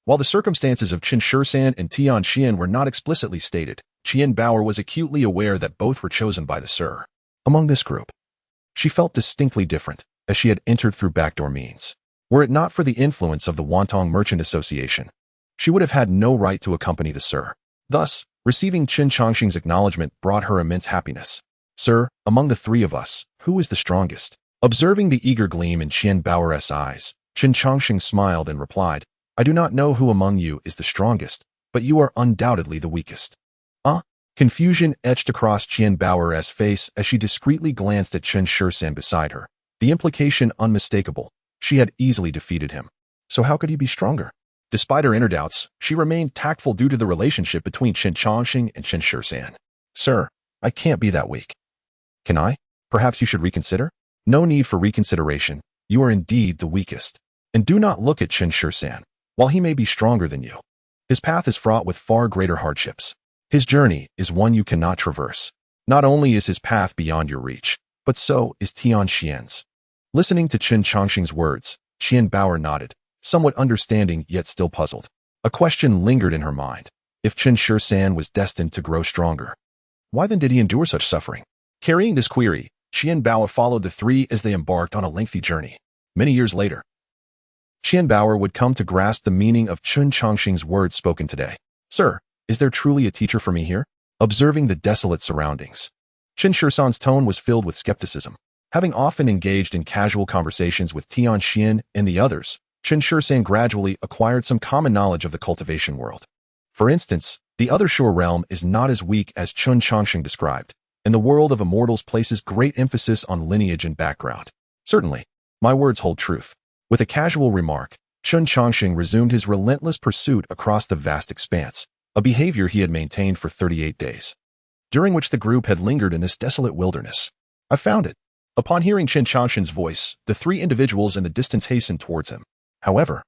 While the circumstances of Chen Changsheng and Xianxia were not explicitly stated, Qian Bauer was acutely aware that both were chosen by the Sir. Among this group, she felt distinctly different, as she had entered through backdoor means. Were it not for the influence of the Wantong Merchant Association, she would have had no right to accompany the Sir. Thus, receiving Chen Changsheng's acknowledgement brought her immense happiness. Sir, among the three of us, who is the strongest? Observing the eager gleam in Qian Bauer's eyes, Chen Changsheng smiled and replied, I do not know who among you is the strongest, but you are undoubtedly the weakest. Confusion etched across Qian Bauer's face as she discreetly glanced at Chen Changsheng beside her. The implication unmistakable. She had easily defeated him. So how could he be stronger? Despite her inner doubts, she remained tactful due to the relationship between Chen Changsheng and Chen Changsheng. Sir, I can't be that weak. Can I? Perhaps you should reconsider? No need for reconsideration. You are indeed the weakest. And do not look at Chen Changsheng. While he may be stronger than you, his path is fraught with far greater hardships. His journey is one you cannot traverse. Not only is his path beyond your reach, but so is Xianxia's. Listening to Chen Changsheng's words, Qian Bauer nodded, somewhat understanding yet still puzzled. A question lingered in her mind. If Chen Changsheng was destined to grow stronger, why then did he endure such suffering? Carrying this query, Qian Bauer followed the three as they embarked on a lengthy journey. Many years later, Qian Bauer would come to grasp the meaning of Chen Changsheng's words spoken today. Sir, is there truly a teacher for me here? Observing the desolate surroundings, Chen Changsheng's tone was filled with skepticism. Having often engaged in casual conversations with Xianxia and the others, Chen Changsheng gradually acquired some common knowledge of the cultivation world. For instance, the Other Shore realm is not as weak as Chen Changsheng described, and the world of immortals places great emphasis on lineage and background. Certainly, my words hold truth. With a casual remark, Chen Changsheng resumed his relentless pursuit across the vast expanse, a behavior he had maintained for 38 days, during which the group had lingered in this desolate wilderness. I found it. Upon hearing Chen Changsheng's voice, the three individuals in the distance hastened towards him. However,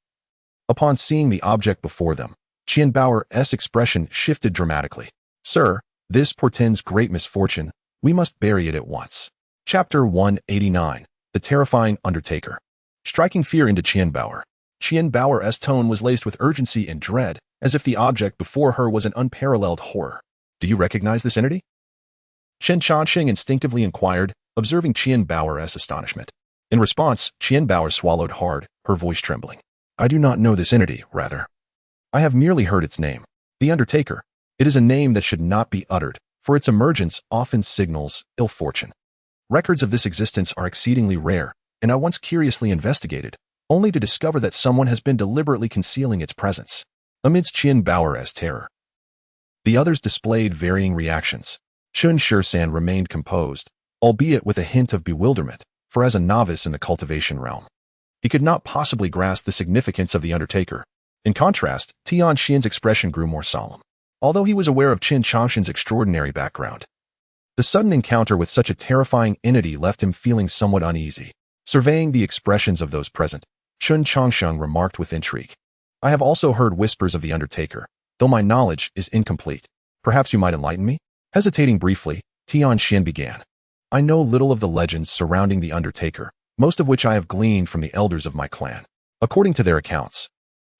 upon seeing the object before them, Qian Bauer's expression shifted dramatically. Sir, this portends great misfortune. We must bury it at once. Chapter 189. The Terrifying Undertaker. Striking fear into Qian Bauer. Qian Bauer's tone was laced with urgency and dread, as if the object before her was an unparalleled horror. Do you recognize this entity? Chen Changsheng instinctively inquired, observing Qian Bauer's astonishment. In response, Qian Bauer swallowed hard, her voice trembling. I do not know this entity, rather. I have merely heard its name. The Undertaker. It is a name that should not be uttered, for its emergence often signals ill fortune. Records of this existence are exceedingly rare, and I once curiously investigated, only to discover that someone has been deliberately concealing its presence. Amidst Chen Baoer's terror, the others displayed varying reactions. Chen Changsheng remained composed, albeit with a hint of bewilderment, for as a novice in the cultivation realm, he could not possibly grasp the significance of the Undertaker. In contrast, Tian Xian's expression grew more solemn. Although he was aware of Chen Changsheng's extraordinary background, the sudden encounter with such a terrifying entity left him feeling somewhat uneasy. Surveying the expressions of those present, Chen Changsheng remarked with intrigue, "I have also heard whispers of the Undertaker, though my knowledge is incomplete. Perhaps you might enlighten me?" Hesitating briefly, Tian Xian began, "I know little of the legends surrounding the Undertaker, most of which I have gleaned from the elders of my clan. According to their accounts,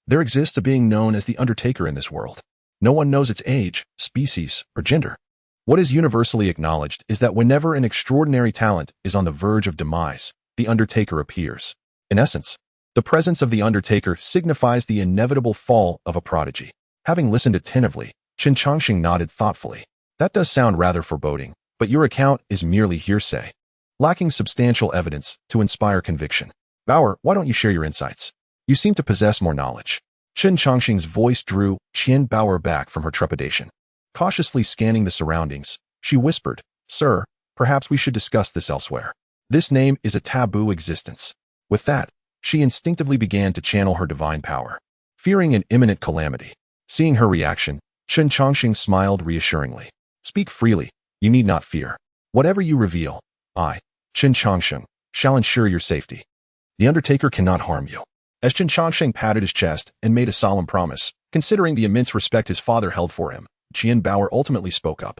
there exists a being known as the Undertaker in this world. No one knows its age, species, or gender. What is universally acknowledged is that whenever an extraordinary talent is on the verge of demise, the Undertaker appears. In essence, the presence of the Undertaker signifies the inevitable fall of a prodigy." Having listened attentively, Chen Changsheng nodded thoughtfully. "That does sound rather foreboding, but your account is merely hearsay, lacking substantial evidence to inspire conviction. Baoer, why don't you share your insights? You seem to possess more knowledge." Chen Changsheng's voice drew Qian Baoer back from her trepidation. Cautiously scanning the surroundings, she whispered, "Sir, perhaps we should discuss this elsewhere. This name is a taboo existence." With that, she instinctively began to channel her divine power, fearing an imminent calamity. Seeing her reaction, Chen Changsheng smiled reassuringly. "Speak freely, you need not fear. Whatever you reveal, I, Chen Changsheng, shall ensure your safety. The Undertaker cannot harm you." As Chen Changsheng patted his chest and made a solemn promise, considering the immense respect his father held for him, Qian Baoer ultimately spoke up.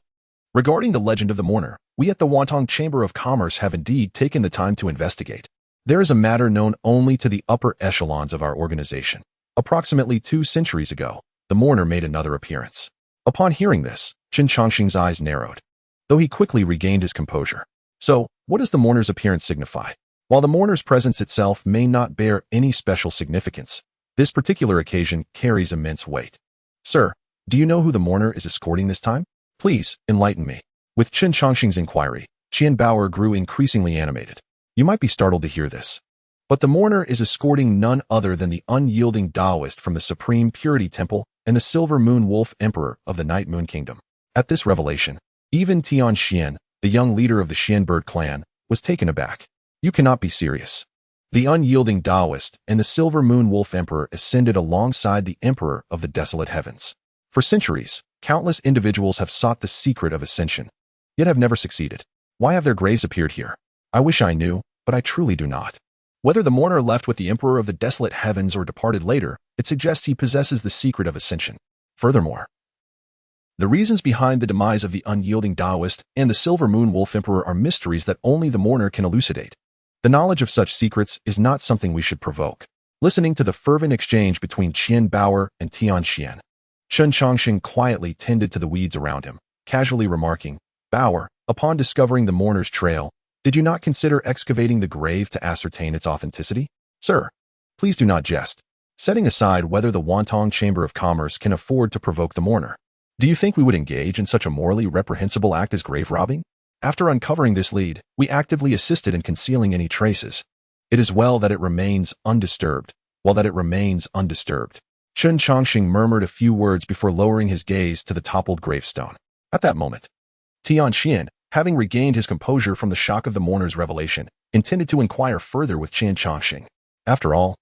"Regarding the legend of the mourner, we at the Wantong Chamber of Commerce have indeed taken the time to investigate. There is a matter known only to the upper echelons of our organization. Approximately 2 centuries ago, the mourner made another appearance." Upon hearing this, Chen Changsheng's eyes narrowed, though he quickly regained his composure. "So, what does the mourner's appearance signify?" While the mourner's presence itself may not bear any special significance, this particular occasion carries immense weight. "Sir, do you know who the mourner is escorting this time? Please, enlighten me." With Chen Changsheng's inquiry, Qian Baoer grew increasingly animated. "You might be startled to hear this, but the mourner is escorting none other than the unyielding Taoist from the Supreme Purity Temple and the Silver Moon Wolf Emperor of the Night Moon Kingdom." At this revelation, even Tian Xian, the young leader of the Xianbird clan, was taken aback. "You cannot be serious." The unyielding Taoist and the Silver Moon Wolf Emperor ascended alongside the Emperor of the Desolate Heavens. For centuries, countless individuals have sought the secret of ascension, yet have never succeeded. Why have their graves appeared here? I wish I knew, but I truly do not. Whether the mourner left with the Emperor of the Desolate Heavens or departed later, it suggests he possesses the secret of ascension. Furthermore, the reasons behind the demise of the unyielding Taoist and the Silver Moon Wolf Emperor are mysteries that only the mourner can elucidate. The knowledge of such secrets is not something we should provoke. Listening to the fervent exchange between Qian Baoer and Tian Xian, Chen Changsheng quietly tended to the weeds around him, casually remarking, "Baoer, upon discovering the mourner's trail, did you not consider excavating the grave to ascertain its authenticity?" "Sir, please do not jest. Setting aside whether the Wantong Chamber of Commerce can afford to provoke the mourner, do you think we would engage in such a morally reprehensible act as grave robbing? After uncovering this lead, we actively assisted in concealing any traces. It is well that it remains undisturbed, Chen Changsheng murmured a few words before lowering his gaze to the toppled gravestone. At that moment, Tian Xian, having regained his composure from the shock of the mourner's revelation, intended to inquire further with Chen Changsheng. After all,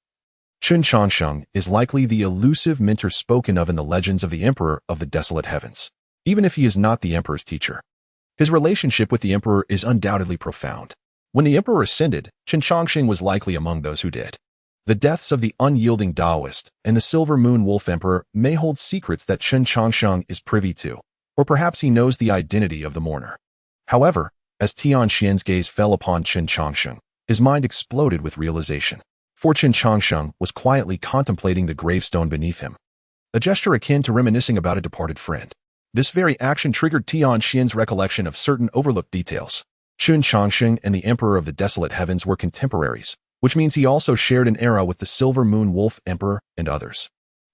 Chen Changsheng is likely the elusive mentor spoken of in the legends of the Emperor of the Desolate Heavens. Even if he is not the Emperor's teacher, his relationship with the Emperor is undoubtedly profound. When the Emperor ascended, Chen Changsheng was likely among those who did. The deaths of the unyielding Taoist and the Silver Moon Wolf Emperor may hold secrets that Chen Changsheng is privy to, or perhaps he knows the identity of the mourner. However, as Tian Xian's gaze fell upon Chen Changsheng, his mind exploded with realization. For Chen Changsheng was quietly contemplating the gravestone beneath him, a gesture akin to reminiscing about a departed friend. This very action triggered Tian Xian's recollection of certain overlooked details. Chen Changsheng and the Emperor of the Desolate Heavens were contemporaries, which means he also shared an era with the Silver Moon Wolf Emperor and others.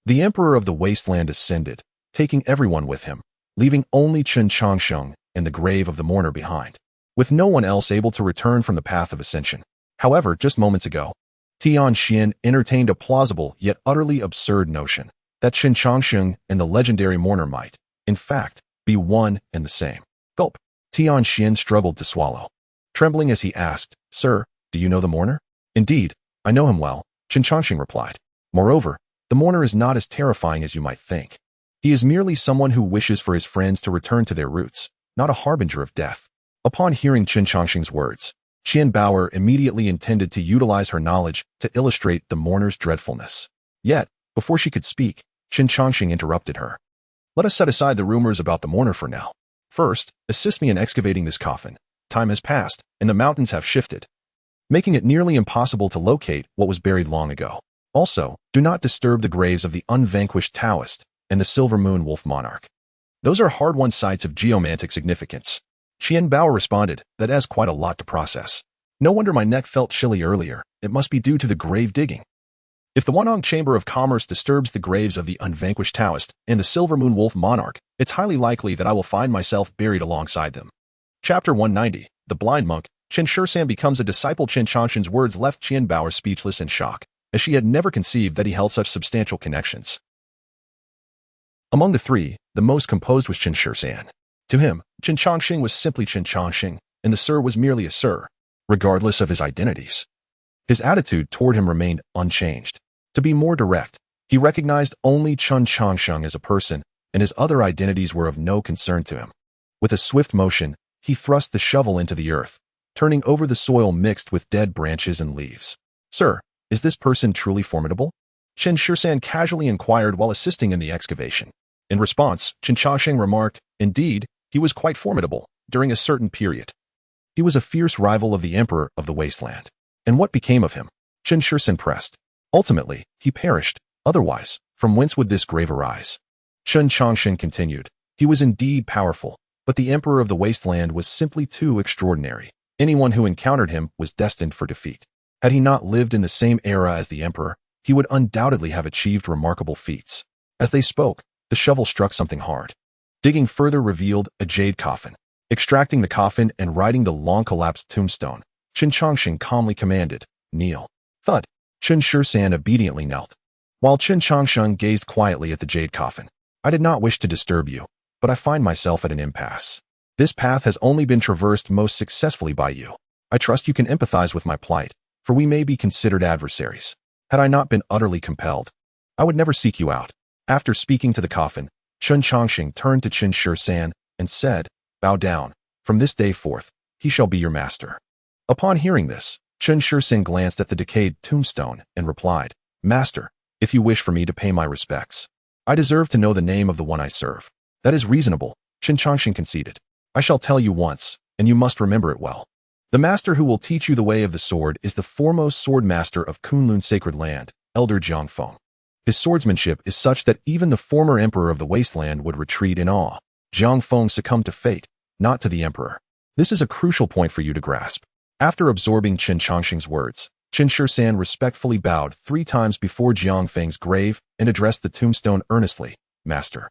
The Emperor of the Wasteland ascended, taking everyone with him, leaving only Chen Changsheng and the grave of the mourner behind, with no one else able to return from the path of ascension. However, just moments ago, Tian Xian entertained a plausible yet utterly absurd notion that Chen Changsheng and the legendary mourner might, in fact, be one and the same. Gulp. Tian Xian struggled to swallow, trembling as he asked, "Sir, do you know the mourner?" "Indeed, I know him well," Chen Changsheng replied. "Moreover, the mourner is not as terrifying as you might think. He is merely someone who wishes for his friends to return to their roots, not a harbinger of death." Upon hearing Chen Changsheng's words, Qian Baoer immediately intended to utilize her knowledge to illustrate the mourner's dreadfulness. Yet, before she could speak, Chen Changsheng interrupted her. "Let us set aside the rumors about the mourner for now. First, assist me in excavating this coffin. Time has passed, and the mountains have shifted, making it nearly impossible to locate what was buried long ago. Also, do not disturb the graves of the unvanquished Taoist and the Silver Moon Wolf Monarch. Those are hard-won sites of geomantic significance." Qian Bao responded, "That has quite a lot to process. No wonder my neck felt chilly earlier. It must be due to the grave digging. If the Wanong Chamber of Commerce disturbs the graves of the unvanquished Taoist and the Silver Moon Wolf Monarch, it's highly likely that I will find myself buried alongside them." Chapter 190, The Blind Monk. Chen Changsheng becomes a disciple. Chen Changsheng's words left Qian Baoer speechless in shock, as she had never conceived that he held such substantial connections. Among the three, the most composed was Chen Changsheng. To him, Chen Changsheng was simply Chen Changsheng, and the Sir was merely a Sir, regardless of his identities. His attitude toward him remained unchanged. To be more direct, he recognized only Chen Changsheng as a person, and his other identities were of no concern to him. With a swift motion, he thrust the shovel into the earth, turning over the soil mixed with dead branches and leaves. "Sir, is this person truly formidable?" Chen Changsheng casually inquired while assisting in the excavation. In response, Chen Changsheng remarked, "Indeed, he was quite formidable during a certain period. He was a fierce rival of the Emperor of the Wasteland." "And what became of him?" Chen Changsheng pressed. "Ultimately, he perished. Otherwise, from whence would this grave arise?" Chen Changsheng continued, "He was indeed powerful, but the Emperor of the Wasteland was simply too extraordinary. Anyone who encountered him was destined for defeat. Had he not lived in the same era as the Emperor, he would undoubtedly have achieved remarkable feats." As they spoke, the shovel struck something hard. Digging further revealed a jade coffin. Extracting the coffin and writing the long-collapsed tombstone, Chen Changsheng calmly commanded, "Kneel." Thud. Chen Changsheng obediently knelt, while Chen Changsheng gazed quietly at the jade coffin. "I did not wish to disturb you, but I find myself at an impasse. This path has only been traversed most successfully by you. I trust you can empathize with my plight, for we may be considered adversaries. Had I not been utterly compelled, I would never seek you out." After speaking to the coffin, Chen Changsheng turned to Chen Changsheng and said, "Bow down. From this day forth, he shall be your master." Upon hearing this, Chen Changsheng glanced at the decayed tombstone and replied, "Master, if you wish for me to pay my respects, I deserve to know the name of the one I serve." "That is reasonable," Chen Changsheng conceded. "I shall tell you once, and you must remember it well. The master who will teach you the way of the sword is the foremost sword master of Kunlun Sacred Land, Elder Jiang Feng. His swordsmanship is such that even the former emperor of the wasteland would retreat in awe. Jiang Feng succumbed to fate, not to the emperor. This is a crucial point for you to grasp." After absorbing Chen Changsheng's words, Chen Changsheng respectfully bowed 3 times before Jiang Feng's grave and addressed the tombstone earnestly, "Master,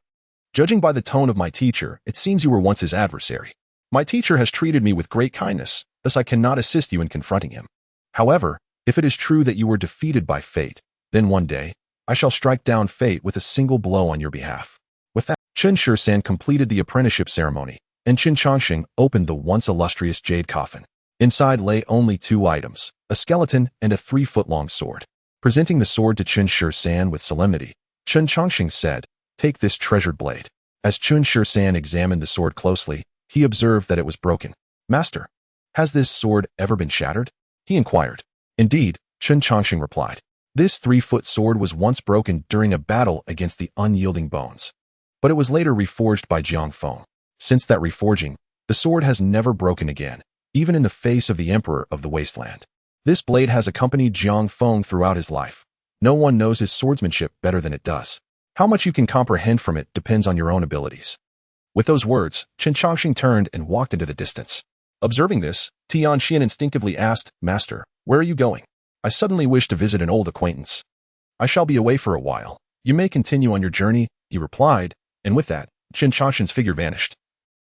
judging by the tone of my teacher, it seems you were once his adversary. My teacher has treated me with great kindness, thus I cannot assist you in confronting him. However, if it is true that you were defeated by fate, then one day, I shall strike down fate with a single blow on your behalf." With that, Chen Changsheng completed the apprenticeship ceremony, and Chen Changsheng opened the once illustrious jade coffin. Inside lay only 2 items, a skeleton and a 3-foot-long sword. Presenting the sword to Chen Changsheng with solemnity, Chen Changsheng said, "Take this treasured blade." As Chen Changsheng examined the sword closely, he observed that it was broken. "Master, has this sword ever been shattered?" he inquired. "Indeed," Chen Changsheng replied. "This 3-foot sword was once broken during a battle against the unyielding bones, but it was later reforged by Jiang Feng. Since that reforging, the sword has never broken again, even in the face of the Emperor of the Wasteland. This blade has accompanied Jiang Feng throughout his life. No one knows his swordsmanship better than it does. How much you can comprehend from it depends on your own abilities." With those words, Chen Changsheng turned and walked into the distance. Observing this, Tian Xian instinctively asked, "Master, where are you going?" "I suddenly wish to visit an old acquaintance. I shall be away for a while. You may continue on your journey," he replied, and with that, Chen Changsheng's figure vanished.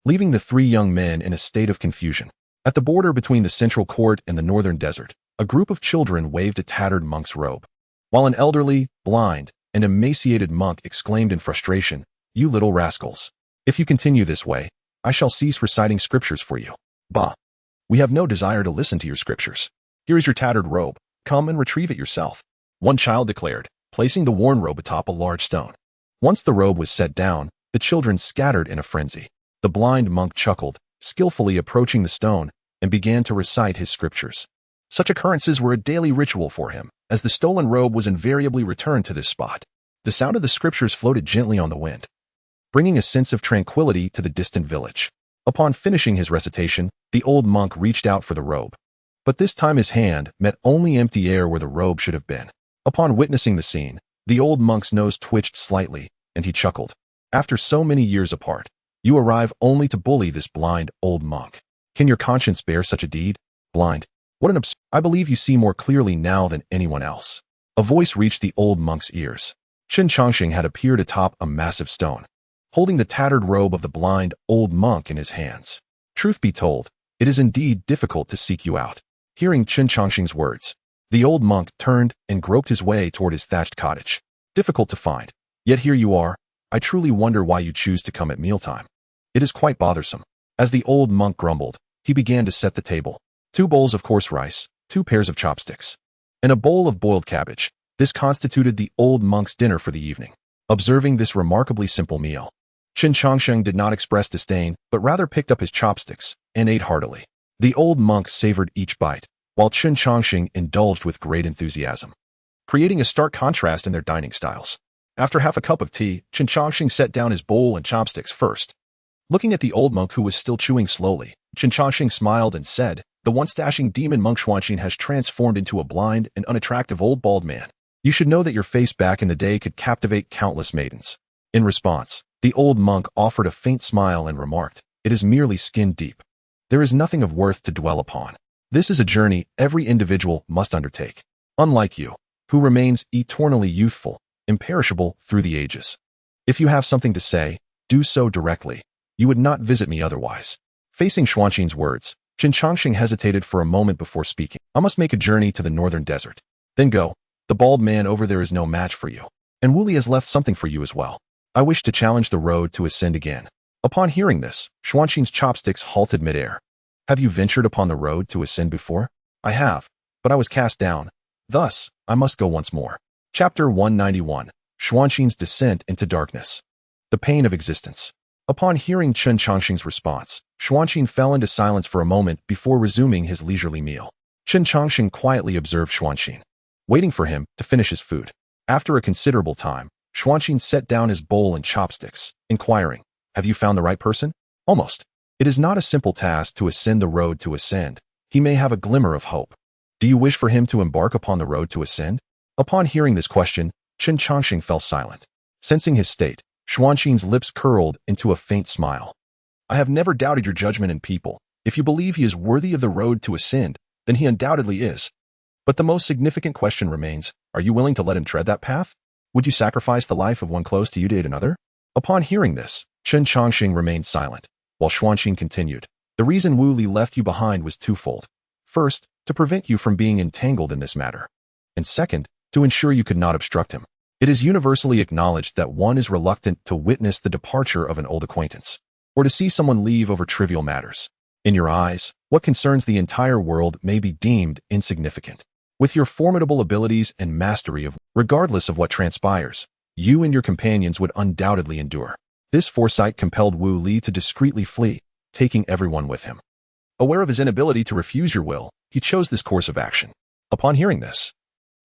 leaving the three young men in a state of confusion. At the border between the central court and the northern desert, a group of children waved a tattered monk's robe, while an elderly, blind, and emaciated monk exclaimed in frustration, "You little rascals! If you continue this way, I shall cease reciting scriptures for you." "Bah! We have no desire to listen to your scriptures. Here is your tattered robe. Come and retrieve it yourself," one child declared, placing the worn robe atop a large stone. Once the robe was set down, the children scattered in a frenzy. The blind monk chuckled, skillfully approaching the stone, and began to recite his scriptures. Such occurrences were a daily ritual for him, as the stolen robe was invariably returned to this spot. The sound of the scriptures floated gently on the wind, bringing a sense of tranquility to the distant village. Upon finishing his recitation, the old monk reached out for the robe. But this time his hand met only empty air where the robe should have been. Upon witnessing the scene, the old monk's nose twitched slightly, and he chuckled. "After so many years apart, you arrive only to bully this blind old monk. Can your conscience bear such a deed? Blind? What an I believe you see more clearly now than anyone else." A voice reached the old monk's ears. Chen Changsheng had appeared atop a massive stone, holding the tattered robe of the blind old monk in his hands. "Truth be told, it is indeed difficult to seek you out." Hearing Chen Changsheng's words, the old monk turned and groped his way toward his thatched cottage. "Difficult to find, yet here you are. I truly wonder why you choose to come at mealtime. It is quite bothersome." As the old monk grumbled, he began to set the table. 2 bowls of coarse rice, 2 pairs of chopsticks, and a bowl of boiled cabbage. This constituted the old monk's dinner for the evening. Observing this remarkably simple meal, Chen Changsheng did not express disdain, but rather picked up his chopsticks and ate heartily. The old monk savored each bite, while Chen Changsheng indulged with great enthusiasm, creating a stark contrast in their dining styles. After half a cup of tea, Chen Changsheng set down his bowl and chopsticks first. Looking at the old monk who was still chewing slowly, Chen Changsheng smiled and said, "The once dashing demon monk Xuanqin has transformed into a blind and unattractive old bald man. You should know that your face back in the day could captivate countless maidens." In response, the old monk offered a faint smile and remarked, "It is merely skin deep. There is nothing of worth to dwell upon. This is a journey every individual must undertake. Unlike you, who remains eternally youthful, imperishable through the ages. If you have something to say, do so directly. You would not visit me otherwise." Facing Xuanqin's words, Chen Changsheng hesitated for a moment before speaking. "I must make a journey to the northern desert. Then go. The bald man over there is no match for you. And Wuli has left something for you as well. I wish to challenge the road to ascend again." Upon hearing this, Xuanqin's chopsticks halted midair. "Have you ventured upon the road to ascend before?" "I have, but I was cast down. Thus, I must go once more." Chapter 191. Xuanqin's Descent into Darkness. The Pain of Existence. Upon hearing Chen Changsheng's response, Xuanqin fell into silence for a moment before resuming his leisurely meal. Chen Changsheng quietly observed Xuanqin, waiting for him to finish his food. After a considerable time, Xuanqin set down his bowl and chopsticks, inquiring, "Have you found the right person?" "Almost. It is not a simple task to ascend the road to ascend. He may have a glimmer of hope. Do you wish for him to embark upon the road to ascend?" Upon hearing this question, Chen Changsheng fell silent. Sensing his state, Xuanqin's lips curled into a faint smile. "I have never doubted your judgment in people. If you believe he is worthy of the road to ascend, then he undoubtedly is. But the most significant question remains, are you willing to let him tread that path? Would you sacrifice the life of one close to you to aid another?" Upon hearing this, Chen Changsheng remained silent, while Xuanqin continued, "The reason Wu Li left you behind was twofold. First, to prevent you from being entangled in this matter. And second, to ensure you could not obstruct him. It is universally acknowledged that one is reluctant to witness the departure of an old acquaintance, or to see someone leave over trivial matters. In your eyes, what concerns the entire world may be deemed insignificant. With your formidable abilities and mastery of, regardless of what transpires, you and your companions would undoubtedly endure." This foresight compelled Wu Li to discreetly flee, taking everyone with him. Aware of his inability to refuse your will, he chose this course of action. Upon hearing this,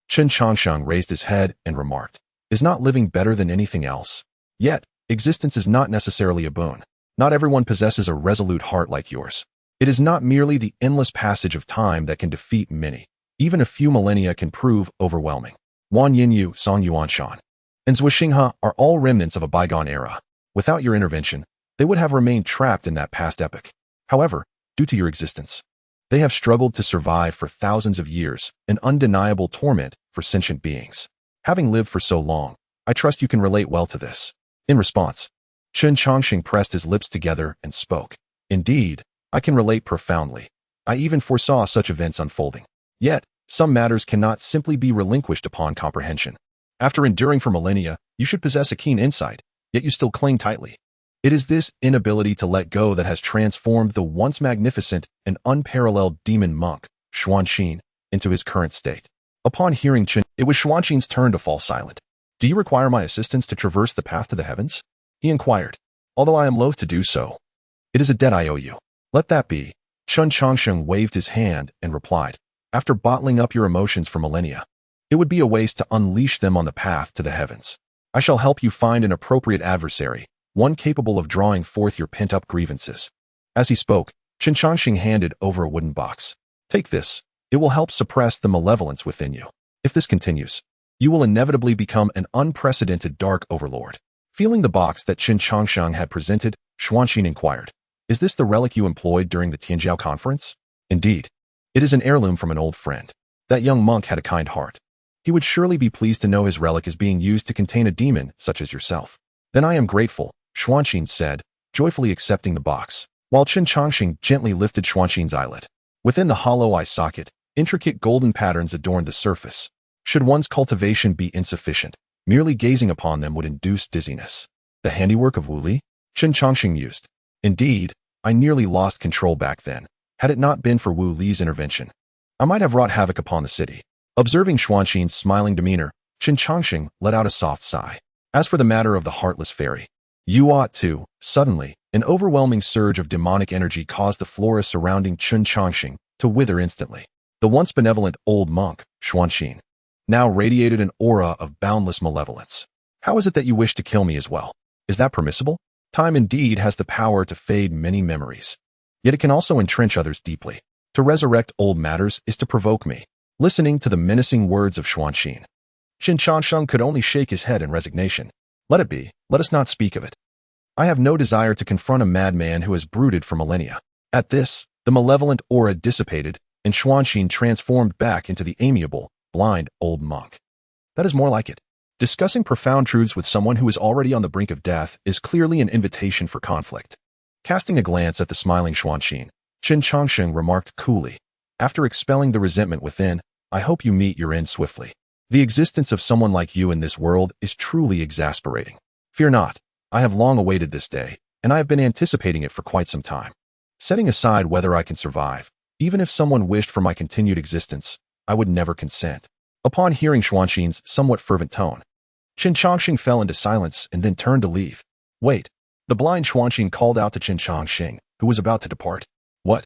Chen Changsheng raised his head and remarked, "Is not living better than anything else? Yet, existence is not necessarily a boon. Not everyone possesses a resolute heart like yours. It is not merely the endless passage of time that can defeat many. Even a few millennia can prove overwhelming. Wan Yinyu, Song Yuanshan, and Zhuixinghe are all remnants of a bygone era. Without your intervention, they would have remained trapped in that past epoch. However, due to your existence, they have struggled to survive for thousands of years, an undeniable torment for sentient beings. Having lived for so long, I trust you can relate well to this." In response, Chen Changsheng pressed his lips together and spoke. Indeed, I can relate profoundly. I even foresaw such events unfolding. Yet, some matters cannot simply be relinquished upon comprehension. After enduring for millennia, you should possess a keen insight, yet you still cling tightly. It is this inability to let go that has transformed the once magnificent and unparalleled demon monk, Xuanxin, into his current state. Upon hearing Chen, it was Xuanxin's turn to fall silent. Do you require my assistance to traverse the path to the heavens? He inquired. Although I am loath to do so. It is a debt I owe you. Let that be. Chen Changsheng waved his hand and replied. After bottling up your emotions for millennia, it would be a waste to unleash them on the path to the heavens. I shall help you find an appropriate adversary, one capable of drawing forth your pent-up grievances. As he spoke, Chen Changsheng handed over a wooden box. Take this. It will help suppress the malevolence within you. If this continues, you will inevitably become an unprecedented dark overlord. Feeling the box that Chen Changsheng had presented, Xuanxin inquired, is this the relic you employed during the Tianjiao conference? Indeed. It is an heirloom from an old friend. That young monk had a kind heart. He would surely be pleased to know his relic is being used to contain a demon such as yourself. Then I am grateful, Xuanxin said, joyfully accepting the box, while Chen Changsheng gently lifted Xuanxin's eyelid. Within the hollow eye socket, intricate golden patterns adorned the surface. Should one's cultivation be insufficient, merely gazing upon them would induce dizziness. The handiwork of Wu Li? Chen Changsheng mused. Indeed, I nearly lost control back then. Had it not been for Wu Li's intervention, I might have wrought havoc upon the city. Observing Xuanxin's smiling demeanor, Chen Changsheng let out a soft sigh. As for the matter of the heartless fairy, you ought to. Suddenly, an overwhelming surge of demonic energy caused the flora surrounding Chen Changsheng to wither instantly. The once benevolent old monk, Xuanxin, now radiated an aura of boundless malevolence. How is it that you wish to kill me as well? Is that permissible? Time indeed has the power to fade many memories. Yet it can also entrench others deeply. To resurrect old matters is to provoke me. Listening to the menacing words of Xuanxin, Chen Changsheng could only shake his head in resignation. Let it be. Let us not speak of it. I have no desire to confront a madman who has brooded for millennia. At this, the malevolent aura dissipated, and Xuanxin transformed back into the amiable, blind old monk. That is more like it. Discussing profound truths with someone who is already on the brink of death is clearly an invitation for conflict. Casting a glance at the smiling Xuanxin, Chen Changsheng remarked coolly, after expelling the resentment within, I hope you meet your end swiftly. The existence of someone like you in this world is truly exasperating. Fear not, I have long awaited this day, and I have been anticipating it for quite some time. Setting aside whether I can survive, even if someone wished for my continued existence, I would never consent. Upon hearing Xuanxin's somewhat fervent tone, Chen Changsheng fell into silence and then turned to leave. Wait. The blind Xuanxin called out to Chen Changsheng, who was about to depart. What?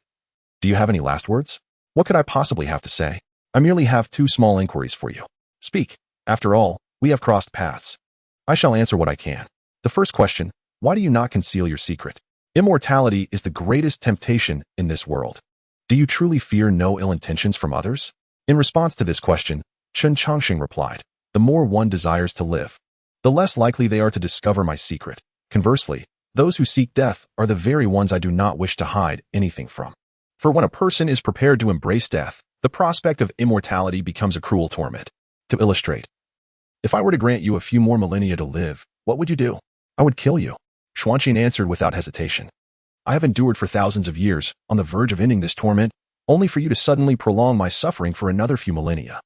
Do you have any last words? What could I possibly have to say? I merely have two small inquiries for you. Speak. After all, we have crossed paths. I shall answer what I can. The first question, why do you not conceal your secret? Immortality is the greatest temptation in this world. Do you truly fear no ill intentions from others? In response to this question, Chen Changsheng replied, the more one desires to live, the less likely they are to discover my secret. Conversely, those who seek death are the very ones I do not wish to hide anything from. For when a person is prepared to embrace death, the prospect of immortality becomes a cruel torment. To illustrate, if I were to grant you a few more millennia to live, what would you do? I would kill you. Xuanxin answered without hesitation. I have endured for thousands of years, on the verge of ending this torment, only for you to suddenly prolong my suffering for another few millennia.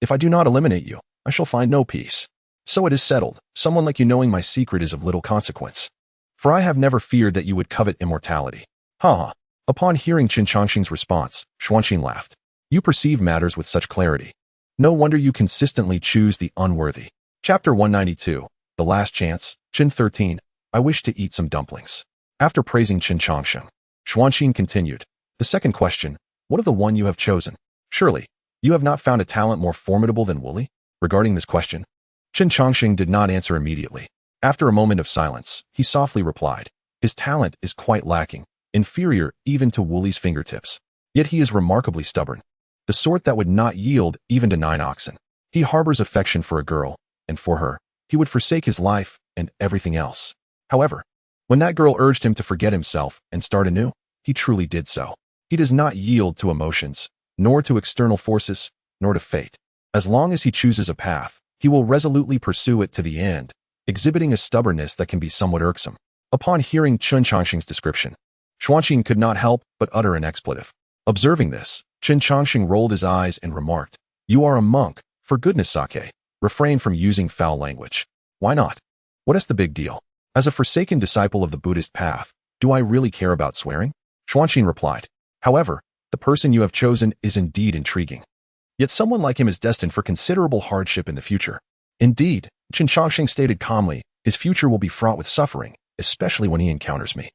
If I do not eliminate you, I shall find no peace. So it is settled. Someone like you knowing my secret is of little consequence. For I have never feared that you would covet immortality. Ha. Upon hearing Chen Changsheng's response, Xuanxin laughed. You perceive matters with such clarity. No wonder you consistently choose the unworthy. Chapter 192. The Last Chance. Chen 13. I wish to eat some dumplings. After praising Chen Changsheng, Xuanxin continued. The second question, what of the one you have chosen? Surely, you have not found a talent more formidable than Wu Li? Regarding this question, Chen Changsheng did not answer immediately. After a moment of silence, he softly replied, his talent is quite lacking, inferior even to Wu Li's fingertips. Yet he is remarkably stubborn, the sort that would not yield even to 9 oxen. He harbors affection for a girl, and for her, he would forsake his life and everything else. However, when that girl urged him to forget himself and start anew, he truly did so. He does not yield to emotions, nor to external forces, nor to fate. As long as he chooses a path, he will resolutely pursue it to the end, exhibiting a stubbornness that can be somewhat irksome. Upon hearing Chen Changsheng's description, Xuanqing could not help but utter an expletive. Observing this, Chen Changsheng rolled his eyes and remarked, "You are a monk. For goodness sake, refrain from using foul language." "Why not? What is the big deal? As a forsaken disciple of the Buddhist path, do I really care about swearing?" Xuanqing replied. "However, the person you have chosen is indeed intriguing. Yet someone like him is destined for considerable hardship in the future. Indeed," Chen Changsheng stated calmly, "his future will be fraught with suffering, especially when he encounters me.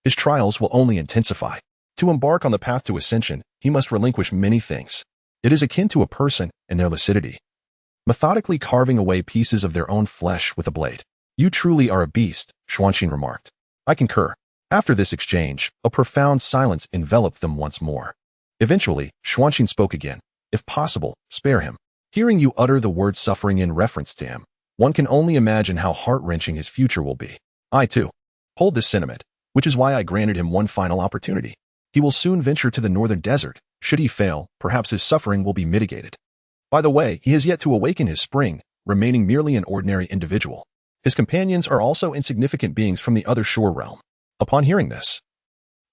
His trials will only intensify. To embark on the path to ascension, he must relinquish many things. It is akin to a person and their lucidity, methodically carving away pieces of their own flesh with a blade." "You truly are a beast," Xuanqing remarked. "I concur." After this exchange, a profound silence enveloped them once more. Eventually, Xuanqing spoke again. "If possible, spare him." Hearing you utter the word suffering in reference to him, one can only imagine how heart-wrenching his future will be. I, too, hold this sentiment, which is why I granted him one final opportunity. He will soon venture to the northern desert. Should he fail, perhaps his suffering will be mitigated. By the way, he has yet to awaken his spring, remaining merely an ordinary individual. His companions are also insignificant beings from the other shore realm. Upon hearing this,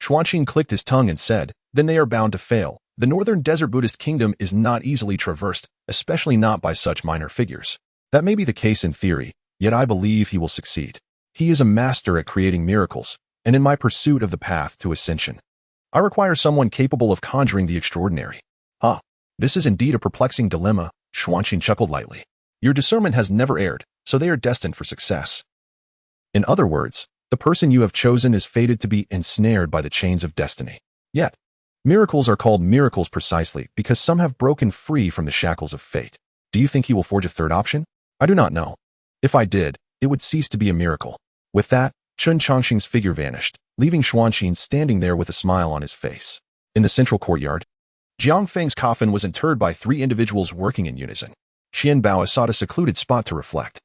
Xuanqing clicked his tongue and said, "Then they are bound to fail. The northern desert Buddhist kingdom is not easily traversed, especially not by such minor figures. That may be the case in theory, yet I believe he will succeed. He is a master at creating miracles, and in my pursuit of the path to ascension, I require someone capable of conjuring the extraordinary." "Huh, this is indeed a perplexing dilemma," Xuanqing chuckled lightly. "Your discernment has never erred, so they are destined for success. In other words, the person you have chosen is fated to be ensnared by the chains of destiny. Yet, miracles are called miracles precisely because some have broken free from the shackles of fate. Do you think he will forge a third option? I do not know. If I did, it would cease to be a miracle." With that, Chen Changsheng's figure vanished, leaving Xuanqing standing there with a smile on his face. In the central courtyard, Jiang Feng's coffin was interred by 3 individuals working in unison. Xian Bao sought a secluded spot to reflect,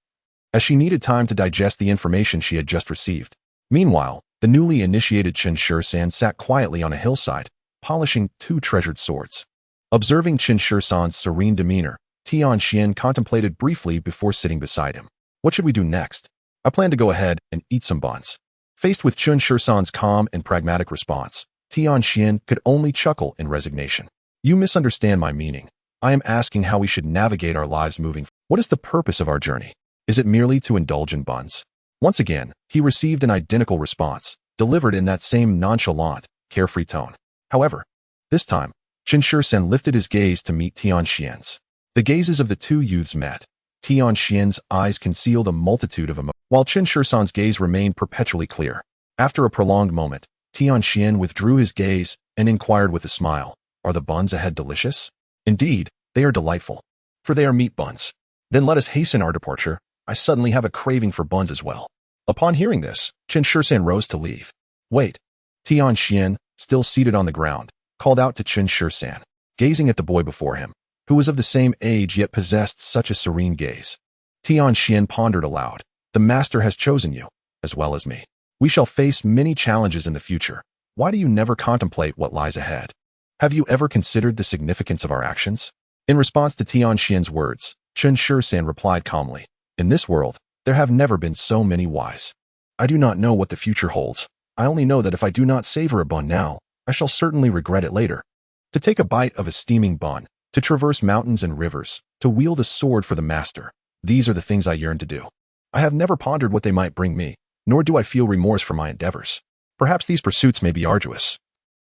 as she needed time to digest the information she had just received. Meanwhile, the newly initiated Chen Changsheng sat quietly on a hillside, polishing 2 treasured swords. Observing Chen Changsheng's serene demeanor, Tianxian contemplated briefly before sitting beside him. "What should we do next?" "I plan to go ahead and eat some buns." Faced with Chen Changsheng's calm and pragmatic response, Tianxian could only chuckle in resignation. "You misunderstand my meaning. I am asking how we should navigate our lives moving forward. What is the purpose of our journey? Is it merely to indulge in buns?" Once again, he received an identical response, delivered in that same nonchalant, carefree tone. However, this time, Chen Changsheng lifted his gaze to meet Tianxian's. The gazes of the 2 youths met. Tianxian's eyes concealed a multitude of emotions, while Chen Changsheng's gaze remained perpetually clear. After a prolonged moment, Tianxian withdrew his gaze and inquired with a smile, "Are the buns ahead delicious?" "Indeed, they are delightful, for they are meat buns." "Then let us hasten our departure. I suddenly have a craving for buns as well." Upon hearing this, Chen Changsheng rose to leave. "Wait." Tianxian, still seated on the ground, called out to Chen Changsheng, gazing at the boy before him, who was of the same age yet possessed such a serene gaze. Tianxian pondered aloud, "The master has chosen you, as well as me. We shall face many challenges in the future. Why do you never contemplate what lies ahead? Have you ever considered the significance of our actions?" In response to Tianxian's words, Chen Changsheng replied calmly, "In this world, there have never been so many wise. I do not know what the future holds. I only know that if I do not savor a bun now, I shall certainly regret it later. To take a bite of a steaming bun, to traverse mountains and rivers, to wield a sword for the master, these are the things I yearn to do. I have never pondered what they might bring me, nor do I feel remorse for my endeavors. Perhaps these pursuits may be arduous,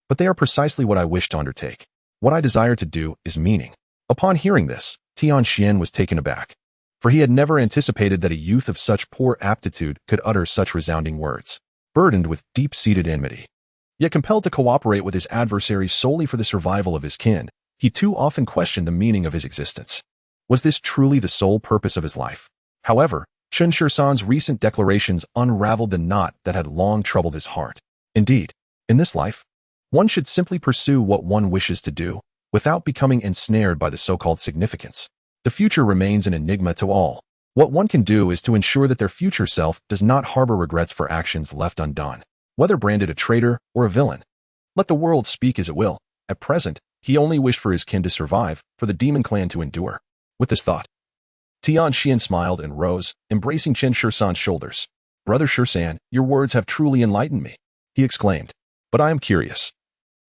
but they are precisely what I wish to undertake. What I desire to do is meaning." Upon hearing this, Tianxian was taken aback, for he had never anticipated that a youth of such poor aptitude could utter such resounding words. Burdened with deep-seated enmity, yet compelled to cooperate with his adversary solely for the survival of his kin, he too often questioned the meaning of his existence. Was this truly the sole purpose of his life? However, Chen Changsheng's recent declarations unraveled the knot that had long troubled his heart. Indeed, in this life, one should simply pursue what one wishes to do, without becoming ensnared by the so-called significance. The future remains an enigma to all. What one can do is to ensure that their future self does not harbor regrets for actions left undone, whether branded a traitor or a villain. Let the world speak as it will. At present, he only wished for his kin to survive, for the demon clan to endure. With this thought, Tianxian smiled and rose, embracing Chen Changsheng's shoulders. Brother Changsheng, your words have truly enlightened me, he exclaimed. But I am curious.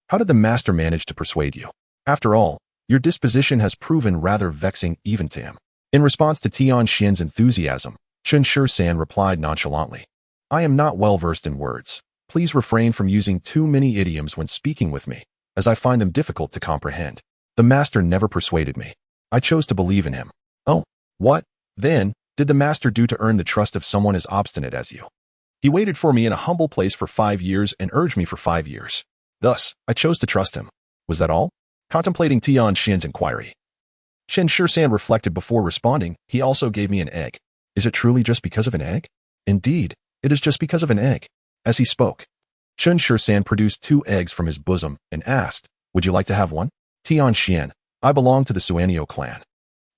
How did the master manage to persuade you? After all, your disposition has proven rather vexing even to him. In response to Tianxian's enthusiasm, Chen Changsheng replied nonchalantly. I am not well versed in words. Please refrain from using too many idioms when speaking with me, as I find them difficult to comprehend. The master never persuaded me. I chose to believe in him. Oh, what, then, did the master do to earn the trust of someone as obstinate as you? He waited for me in a humble place for 5 years and urged me for 5 years. Thus, I chose to trust him. Was that all? Contemplating Tianxian's inquiry, Chen Changsheng reflected before responding. He also gave me an egg. Is it truly just because of an egg? Indeed, it is just because of an egg. As he spoke, Chen Changsheng produced 2 eggs from his bosom and asked, would you like to have one? Tianxian, I belong to the Suanio clan,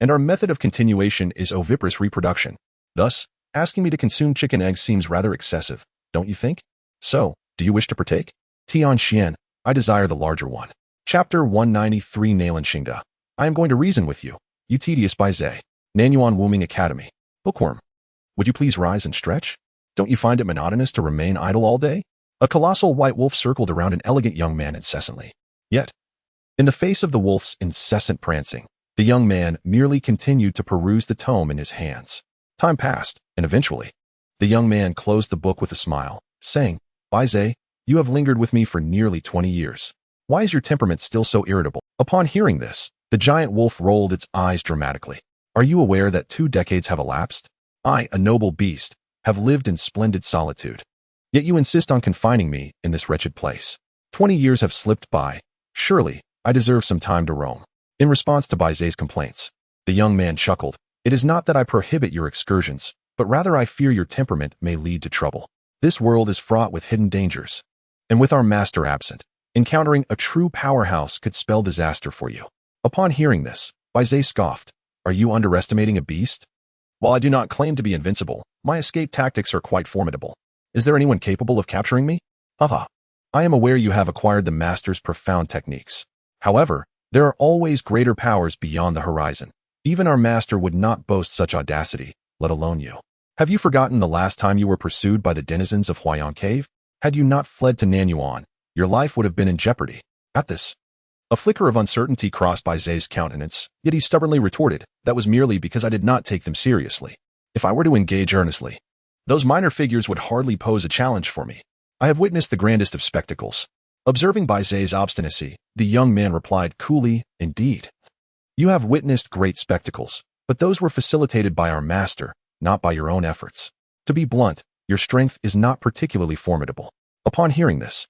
and our method of continuation is oviparous reproduction. Thus, asking me to consume chicken eggs seems rather excessive, don't you think? So, do you wish to partake? Tianxian, I desire the larger one. Chapter 193 Xianxia. I am going to reason with you, you tedious Baizhe. Nanyuan Wooming Academy. Bookworm. Would you please rise and stretch? Don't you find it monotonous to remain idle all day? A colossal white wolf circled around an elegant young man incessantly. Yet, in the face of the wolf's incessant prancing, the young man merely continued to peruse the tome in his hands. Time passed, and eventually, the young man closed the book with a smile, saying, Baizhe, you have lingered with me for nearly 20 years. Why is your temperament still so irritable? Upon hearing this, the giant wolf rolled its eyes dramatically. Are you aware that 2 decades have elapsed? I, a noble beast, have lived in splendid solitude. Yet you insist on confining me in this wretched place. 20 years have slipped by. Surely, I deserve some time to roam. In response to Baizhe's complaints, the young man chuckled. It is not that I prohibit your excursions, but rather I fear your temperament may lead to trouble. This world is fraught with hidden dangers, and with our master absent, encountering a true powerhouse could spell disaster for you. Upon hearing this, Baizhe scoffed. Are you underestimating a beast? While I do not claim to be invincible, my escape tactics are quite formidable. Is there anyone capable of capturing me? Haha. I am aware you have acquired the master's profound techniques. However, there are always greater powers beyond the horizon. Even our master would not boast such audacity, let alone you. Have you forgotten the last time you were pursued by the denizens of Huayan Cave? Had you not fled to Nanyuan, your life would have been in jeopardy. At this, a flicker of uncertainty crossed Baizhe's countenance, yet he stubbornly retorted, that was merely because I did not take them seriously. If I were to engage earnestly, those minor figures would hardly pose a challenge for me. I have witnessed the grandest of spectacles. Observing Baizhe's obstinacy, the young man replied coolly, indeed. You have witnessed great spectacles, but those were facilitated by our master, not by your own efforts. To be blunt, your strength is not particularly formidable. Upon hearing this,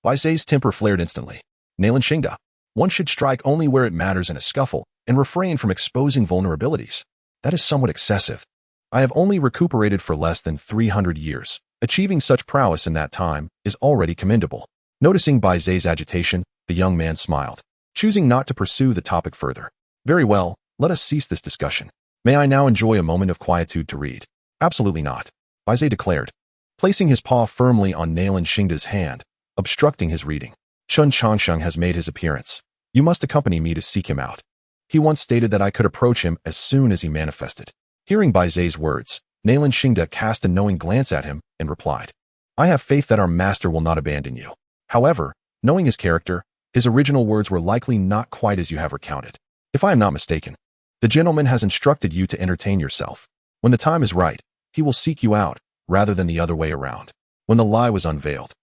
Baizhe's temper flared instantly. Xianxia. One should strike only where it matters in a scuffle, and refrain from exposing vulnerabilities. That is somewhat excessive. I have only recuperated for less than 300 years. Achieving such prowess in that time is already commendable. Noticing Baizhe's agitation, the young man smiled, choosing not to pursue the topic further. Very well, let us cease this discussion. May I now enjoy a moment of quietude to read? Absolutely not, Baizhe declared, placing his paw firmly on Xianxia's hand, obstructing his reading. Chen Changsheng has made his appearance. You must accompany me to seek him out. He once stated that I could approach him as soon as he manifested. Hearing Baizhe's words, Xianxia cast a knowing glance at him and replied, I have faith that our master will not abandon you. However, knowing his character, his original words were likely not quite as you have recounted. If I am not mistaken, the gentleman has instructed you to entertain yourself. When the time is right, he will seek you out, rather than the other way around. When the lie was unveiled,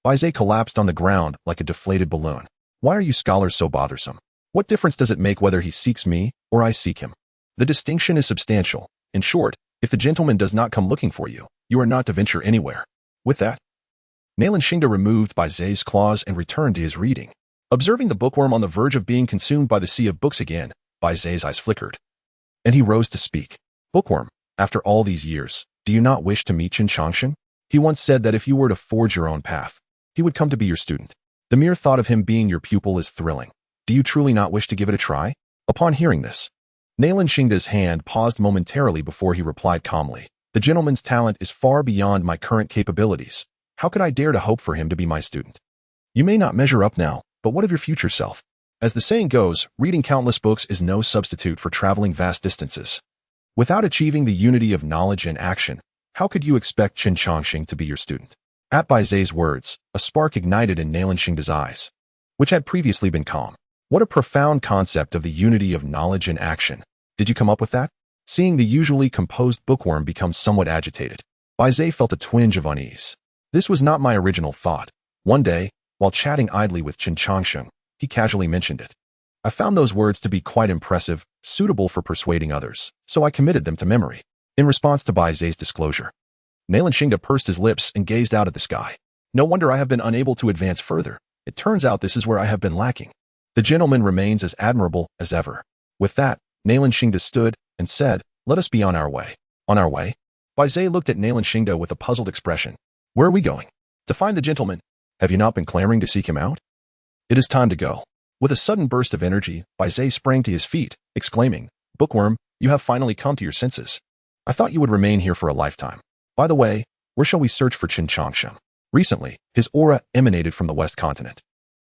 Baizhe collapsed on the ground like a deflated balloon. Why are you scholars so bothersome? What difference does it make whether he seeks me or I seek him? The distinction is substantial. In short, if the gentleman does not come looking for you, you are not to venture anywhere. With that, Xianxia removed Baizhe's claws and returned to his reading. Observing the bookworm on the verge of being consumed by the sea of books again, Baizhe's eyes flickered, and he rose to speak. Bookworm, after all these years, do you not wish to meet Chen Changsheng? He once said that if you were to forge your own path, he would come to be your student. The mere thought of him being your pupil is thrilling. Do you truly not wish to give it a try? Upon hearing this, Xianxia's hand paused momentarily before he replied calmly. The gentleman's talent is far beyond my current capabilities. How could I dare to hope for him to be my student? You may not measure up now, but what of your future self? As the saying goes, reading countless books is no substitute for traveling vast distances. Without achieving the unity of knowledge and action, how could you expect Chen Changsheng to be your student? At Bai Zai's words, a spark ignited in Nalanxingda's eyes, which had previously been calm. What a profound concept of the unity of knowledge and action. Did you come up with that? Seeing the usually composed bookworm become somewhat agitated, Bai Zai felt a twinge of unease. This was not my original thought. One day, while chatting idly with Chen Changsheng, he casually mentioned it. I found those words to be quite impressive, suitable for persuading others, so I committed them to memory. In response to Bai Zai's disclosure, Nalanxingda pursed his lips and gazed out at the sky. No wonder I have been unable to advance further. It turns out this is where I have been lacking. The gentleman remains as admirable as ever. With that, Nalanxingda stood and said, "Let us be on our way." On our way? Bai Zai looked at Nalanxingda with a puzzled expression. Where are we going? To find the gentleman. Have you not been clamoring to seek him out? It is time to go. With a sudden burst of energy, Bai Zai sprang to his feet, exclaiming, "Bookworm, you have finally come to your senses. I thought you would remain here for a lifetime. By the way, where shall we search for Chen Changsheng?" Recently, his aura emanated from the West Continent.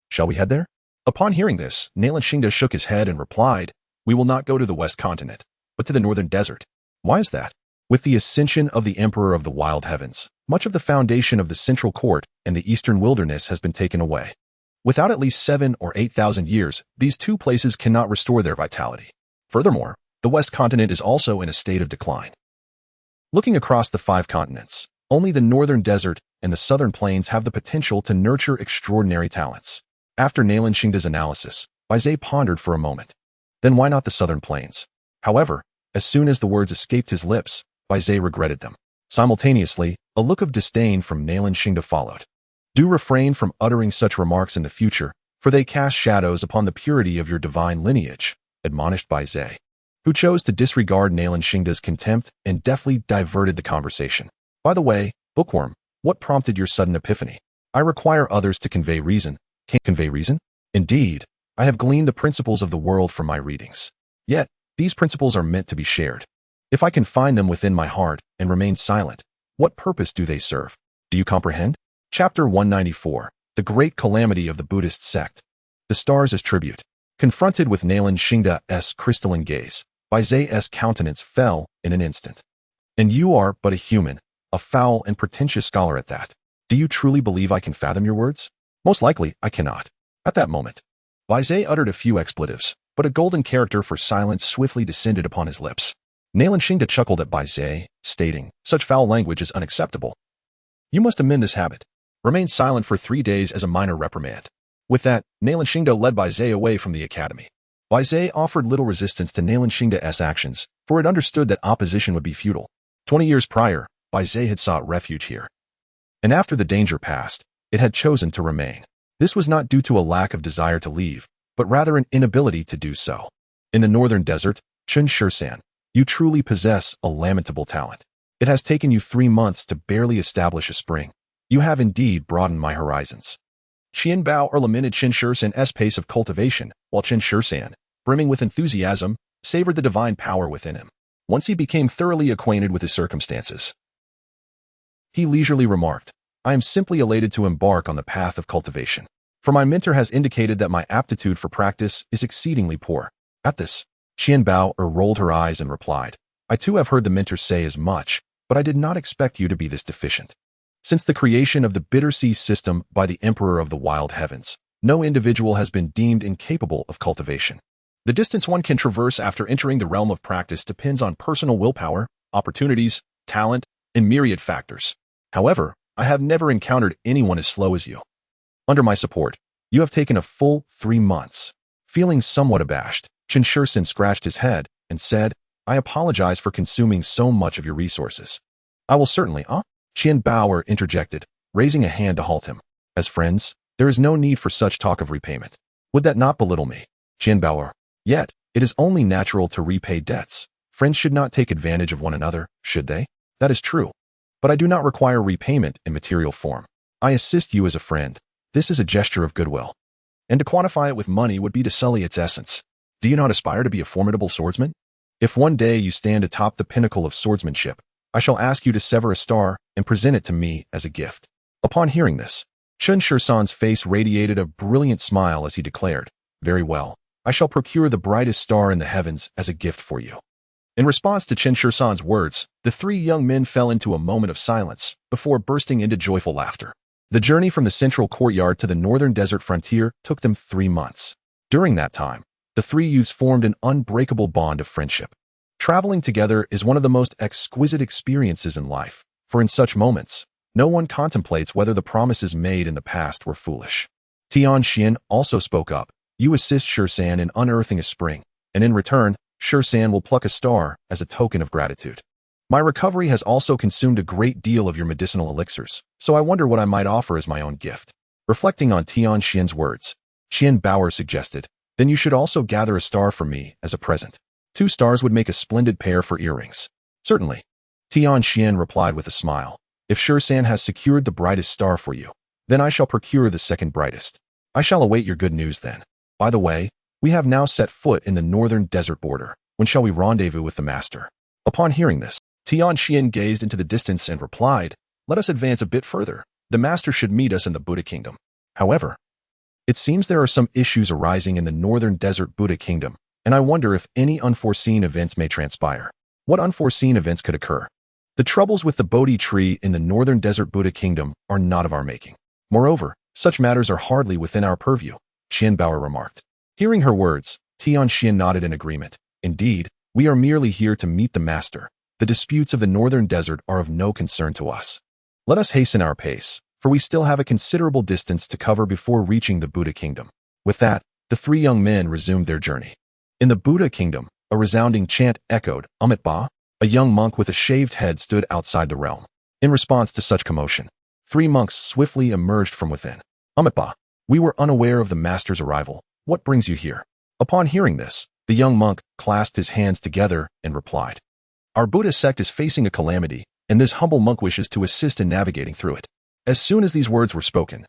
Shall we head there? Upon hearing this, Nalanxingda shook his head and replied, "We will not go to the West Continent, but to the Northern Desert." Why is that? With the ascension of the Emperor of the Wild Heavens, much of the foundation of the Central Court and the Eastern Wilderness has been taken away. Without at least 7,000 or 8,000 years, these two places cannot restore their vitality. Furthermore, the West Continent is also in a state of decline. Looking across the 5 continents, only the Northern Desert and the Southern Plains have the potential to nurture extraordinary talents. After Nalanxingda's analysis, Bai Zai pondered for a moment. Then why not the Southern Plains? However, as soon as the words escaped his lips, Bai Zai regretted them. Simultaneously, a look of disdain from Nalanxingda followed. Do refrain from uttering such remarks in the future, for they cast shadows upon the purity of your divine lineage, admonished Bai Zai, who chose to disregard Nalanxingda's contempt and deftly diverted the conversation. By the way, Bookworm, what prompted your sudden epiphany? I require others to convey reason. Can convey reason? Indeed, I have gleaned the principles of the world from my readings. Yet, these principles are meant to be shared. If I can find them within my heart and remain silent, what purpose do they serve? Do you comprehend? Chapter 194, The Great Calamity of the Buddhist Sect. The Stars as Tribute. Confronted with Nalanxingda's crystalline gaze, Bai Zai's countenance fell in an instant. And you are but a human, a foul and pretentious scholar at that. Do you truly believe I can fathom your words? Most likely, I cannot. At that moment, Bai Zai uttered a few expletives, but a golden character for silence swiftly descended upon his lips. Nalanxingda chuckled at Bai Zai, stating, "Such foul language is unacceptable. You must amend this habit. Remain silent for 3 days as a minor reprimand." With that, Nalanxingda led Bai Zai away from the academy. Bai Zai offered little resistance to Nalanxingda's actions, for it understood that opposition would be futile. 20 years prior, Bai Zai had sought refuge here. And after the danger passed, it had chosen to remain. This was not due to a lack of desire to leave, but rather an inability to do so. In the Northern Desert, Chen Changsheng, you truly possess a lamentable talent. It has taken you 3 months to barely establish a spring. You have indeed broadened my horizons. Qian Bao lamented Chen Changsheng's pace of cultivation, while Chen Changsheng, brimming with enthusiasm, savored the divine power within him. Once he became thoroughly acquainted with his circumstances, he leisurely remarked, "I am simply elated to embark on the path of cultivation, for my mentor has indicated that my aptitude for practice is exceedingly poor." At this, Qian Bao rolled her eyes and replied, "I too have heard the mentor say as much, but I did not expect you to be this deficient. Since the creation of the Bittersea system by the Emperor of the Wild Heavens, no individual has been deemed incapable of cultivation. The distance one can traverse after entering the realm of practice depends on personal willpower, opportunities, talent, and myriad factors. However, I have never encountered anyone as slow as you. Under my support, you have taken a full 3 months." Feeling somewhat abashed, Chen Changsheng scratched his head and said, "I apologize for consuming so much of your resources." "I will certainly, Qian Bao interjected, raising a hand to halt him. "As friends, there is no need for such talk of repayment. Would that not belittle me?" Qian Bao, "Yet, it is only natural to repay debts. Friends should not take advantage of one another, should they? That is true. But I do not require repayment in material form. I assist you as a friend. This is a gesture of goodwill. And to quantify it with money would be to sully its essence. Do you not aspire to be a formidable swordsman? If one day you stand atop the pinnacle of swordsmanship, I shall ask you to sever a star and present it to me as a gift." Upon hearing this, Chen Changsheng's face radiated a brilliant smile as he declared, "Very well, I shall procure the brightest star in the heavens as a gift for you." In response to Chen Changsheng's words, the three young men fell into a moment of silence before bursting into joyful laughter. The journey from the central courtyard to the northern desert frontier took them 3 months. During that time, the three youths formed an unbreakable bond of friendship. Traveling together is one of the most exquisite experiences in life, for in such moments, no one contemplates whether the promises made in the past were foolish. Tianxian also spoke up. You assist Shursan in unearthing a spring, and in return, Shursan will pluck a star as a token of gratitude. My recovery has also consumed a great deal of your medicinal elixirs, so I wonder what I might offer as my own gift. Reflecting on Tianxian's words, Qian Bauer suggested, then you should also gather a star for me as a present. 2 stars would make a splendid pair for earrings. Certainly. Tianxian replied with a smile. If Shursan has secured the brightest star for you, then I shall procure the second brightest. I shall await your good news then. By the way, we have now set foot in the northern desert border. When shall we rendezvous with the master? Upon hearing this, Tianxian gazed into the distance and replied, let us advance a bit further. The master should meet us in the Buddha kingdom. However, it seems there are some issues arising in the northern desert Buddha kingdom, and I wonder if any unforeseen events may transpire. What unforeseen events could occur? The troubles with the Bodhi tree in the northern desert Buddha kingdom are not of our making. Moreover, such matters are hardly within our purview, Qian Bauer remarked. Hearing her words, Tianxian nodded in agreement. Indeed, we are merely here to meet the master. The disputes of the northern desert are of no concern to us. Let us hasten our pace, for we still have a considerable distance to cover before reaching the Buddha kingdom. With that, the 3 young men resumed their journey. In the Buddha kingdom, a resounding chant echoed, Amitba. A young monk with a shaved head stood outside the realm. In response to such commotion, 3 monks swiftly emerged from within. Amitba, we were unaware of the master's arrival. What brings you here? Upon hearing this, the young monk clasped his hands together and replied, our Buddha sect is facing a calamity, and this humble monk wishes to assist in navigating through it. As soon as these words were spoken,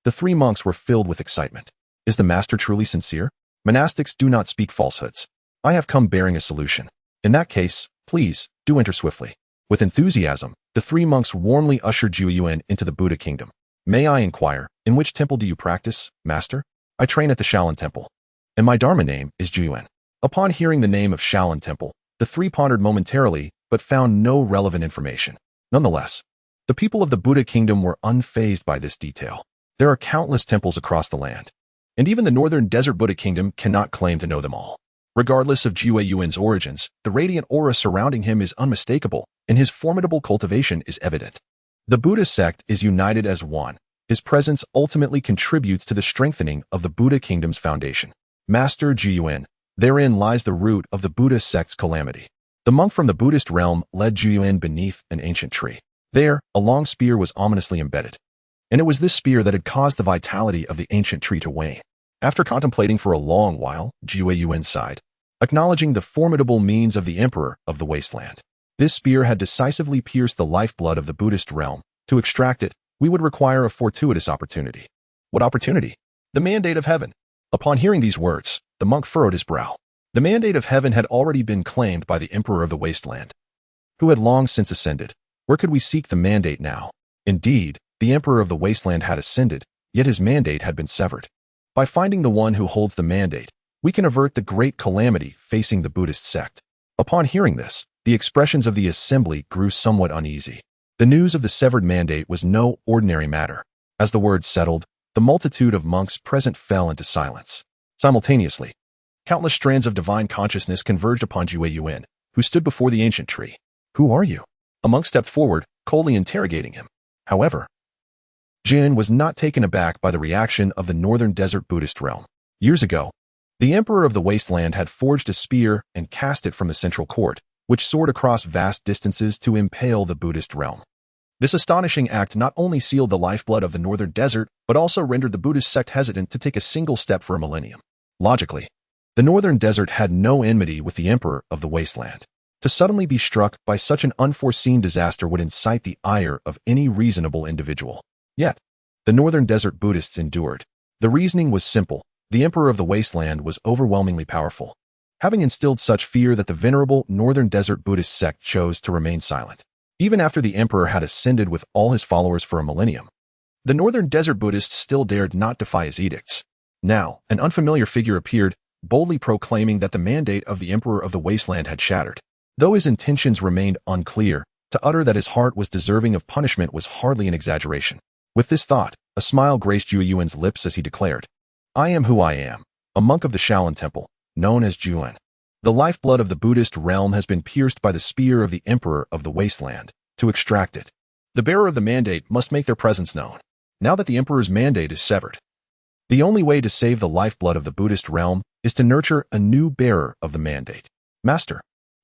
the 3 monks were filled with excitement. Is the master truly sincere? Monastics do not speak falsehoods. I have come bearing a solution. In that case, please, do enter swiftly. With enthusiasm, the 3 monks warmly ushered Zhu into the Buddha kingdom. May I inquire, in which temple do you practice, master? I train at the Shaolin temple, and my Dharma name is Zhu. Upon hearing the name of Shaolin temple, the 3 pondered momentarily, but found no relevant information. Nonetheless, the people of the Buddha kingdom were unfazed by this detail. There are countless temples across the land, and even the northern desert Buddha kingdom cannot claim to know them all. Regardless of Jue Yuan's origins, the radiant aura surrounding him is unmistakable, and his formidable cultivation is evident. The Buddha sect is united as one. His presence ultimately contributes to the strengthening of the Buddha kingdom's foundation. Master Zhu Yuan, therein lies the root of the Buddha sect's calamity. The monk from the Buddhist realm led Zhu Yuan beneath an ancient tree. There, a long spear was ominously embedded, and it was this spear that had caused the vitality of the ancient tree to wane. After contemplating for a long while, Jue Yuan sighed, acknowledging the formidable means of the emperor of the wasteland. This spear had decisively pierced the lifeblood of the Buddhist realm. To extract it, we would require a fortuitous opportunity. What opportunity? The mandate of heaven. Upon hearing these words, the monk furrowed his brow. The mandate of heaven had already been claimed by the emperor of the wasteland, who had long since ascended. Where could we seek the mandate now? Indeed, the emperor of the wasteland had ascended, yet his mandate had been severed. By finding the one who holds the mandate, we can avert the great calamity facing the Buddhist sect. Upon hearing this, the expressions of the assembly grew somewhat uneasy. The news of the severed mandate was no ordinary matter. As the words settled, the multitude of monks present fell into silence. Simultaneously, countless strands of divine consciousness converged upon Jue Yuan, who stood before the ancient tree. Who are you? A monk stepped forward, coldly interrogating him. However, Jin was not taken aback by the reaction of the northern desert Buddhist realm. Years ago, the emperor of the wasteland had forged a spear and cast it from the central court, which soared across vast distances to impale the Buddhist realm. This astonishing act not only sealed the lifeblood of the northern desert, but also rendered the Buddhist sect hesitant to take a single step for a millennium. Logically, the northern desert had no enmity with the emperor of the wasteland. To suddenly be struck by such an unforeseen disaster would incite the ire of any reasonable individual. Yet, the northern desert Buddhists endured. The reasoning was simple. The emperor of the wasteland was overwhelmingly powerful, having instilled such fear that the venerable northern desert Buddhist sect chose to remain silent. Even after the emperor had ascended with all his followers for a millennium, the northern desert Buddhists still dared not defy his edicts. Now, an unfamiliar figure appeared, boldly proclaiming that the mandate of the emperor of the wasteland had shattered. Though his intentions remained unclear, to utter that his heart was deserving of punishment was hardly an exaggeration. With this thought, a smile graced Zhu Yuan's lips as he declared, "I am who I am, a monk of the Shaolin Temple, known as Zhu. The lifeblood of the Buddhist realm has been pierced by the spear of the Emperor of the Wasteland. To extract it, the bearer of the mandate must make their presence known. Now that the Emperor's mandate is severed, the only way to save the lifeblood of the Buddhist realm is to nurture a new bearer of the mandate. Master,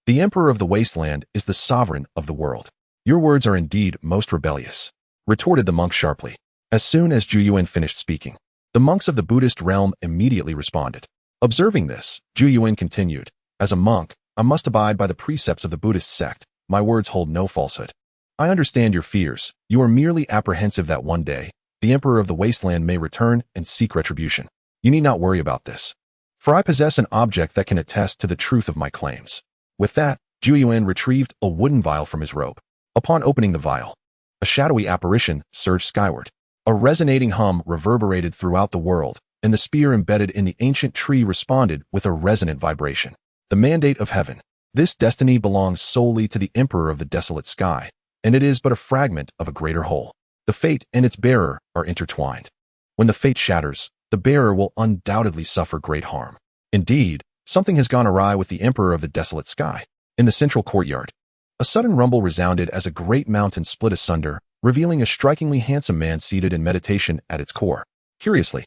the Emperor of the Wasteland is the sovereign of the world. Your words are indeed most rebellious," retorted the monk sharply. As soon as Zhu Yuan finished speaking, the monks of the Buddhist realm immediately responded. Observing this, Zhu Yuan continued, "As a monk, I must abide by the precepts of the Buddhist sect. My words hold no falsehood. I understand your fears. You are merely apprehensive that one day, the Emperor of the Wasteland may return and seek retribution. You need not worry about this, for I possess an object that can attest to the truth of my claims." With that, Zhu Yuan retrieved a wooden vial from his robe. Upon opening the vial, a shadowy apparition surged skyward. A resonating hum reverberated throughout the world, and the spear embedded in the ancient tree responded with a resonant vibration. The mandate of heaven. This destiny belongs solely to the Emperor of the desolate sky, and it is but a fragment of a greater whole. The fate and its bearer are intertwined. When the fate shatters, the bearer will undoubtedly suffer great harm. Indeed, something has gone awry with the Emperor of the desolate sky. In the central courtyard, a sudden rumble resounded as a great mountain split asunder, revealing a strikingly handsome man seated in meditation at its core. Curiously,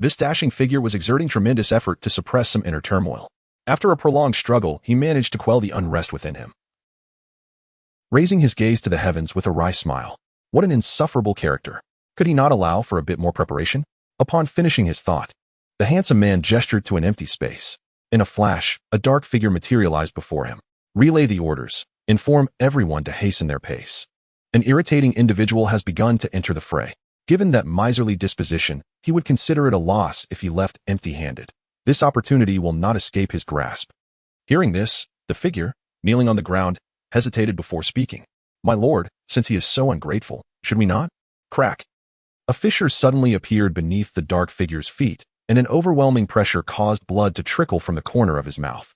this dashing figure was exerting tremendous effort to suppress some inner turmoil. After a prolonged struggle, he managed to quell the unrest within him. Raising his gaze to the heavens with a wry smile, what an insufferable character. Could he not allow for a bit more preparation? Upon finishing his thought, the handsome man gestured to an empty space. In a flash, a dark figure materialized before him. "Relay the orders. Inform everyone to hasten their pace. An irritating individual has begun to enter the fray. Given that miserly disposition, he would consider it a loss if he left empty-handed. This opportunity will not escape his grasp." Hearing this, the figure, kneeling on the ground, hesitated before speaking. "My lord, since he is so ungrateful, should we not?" Crack. A fissure suddenly appeared beneath the dark figure's feet, and an overwhelming pressure caused blood to trickle from the corner of his mouth.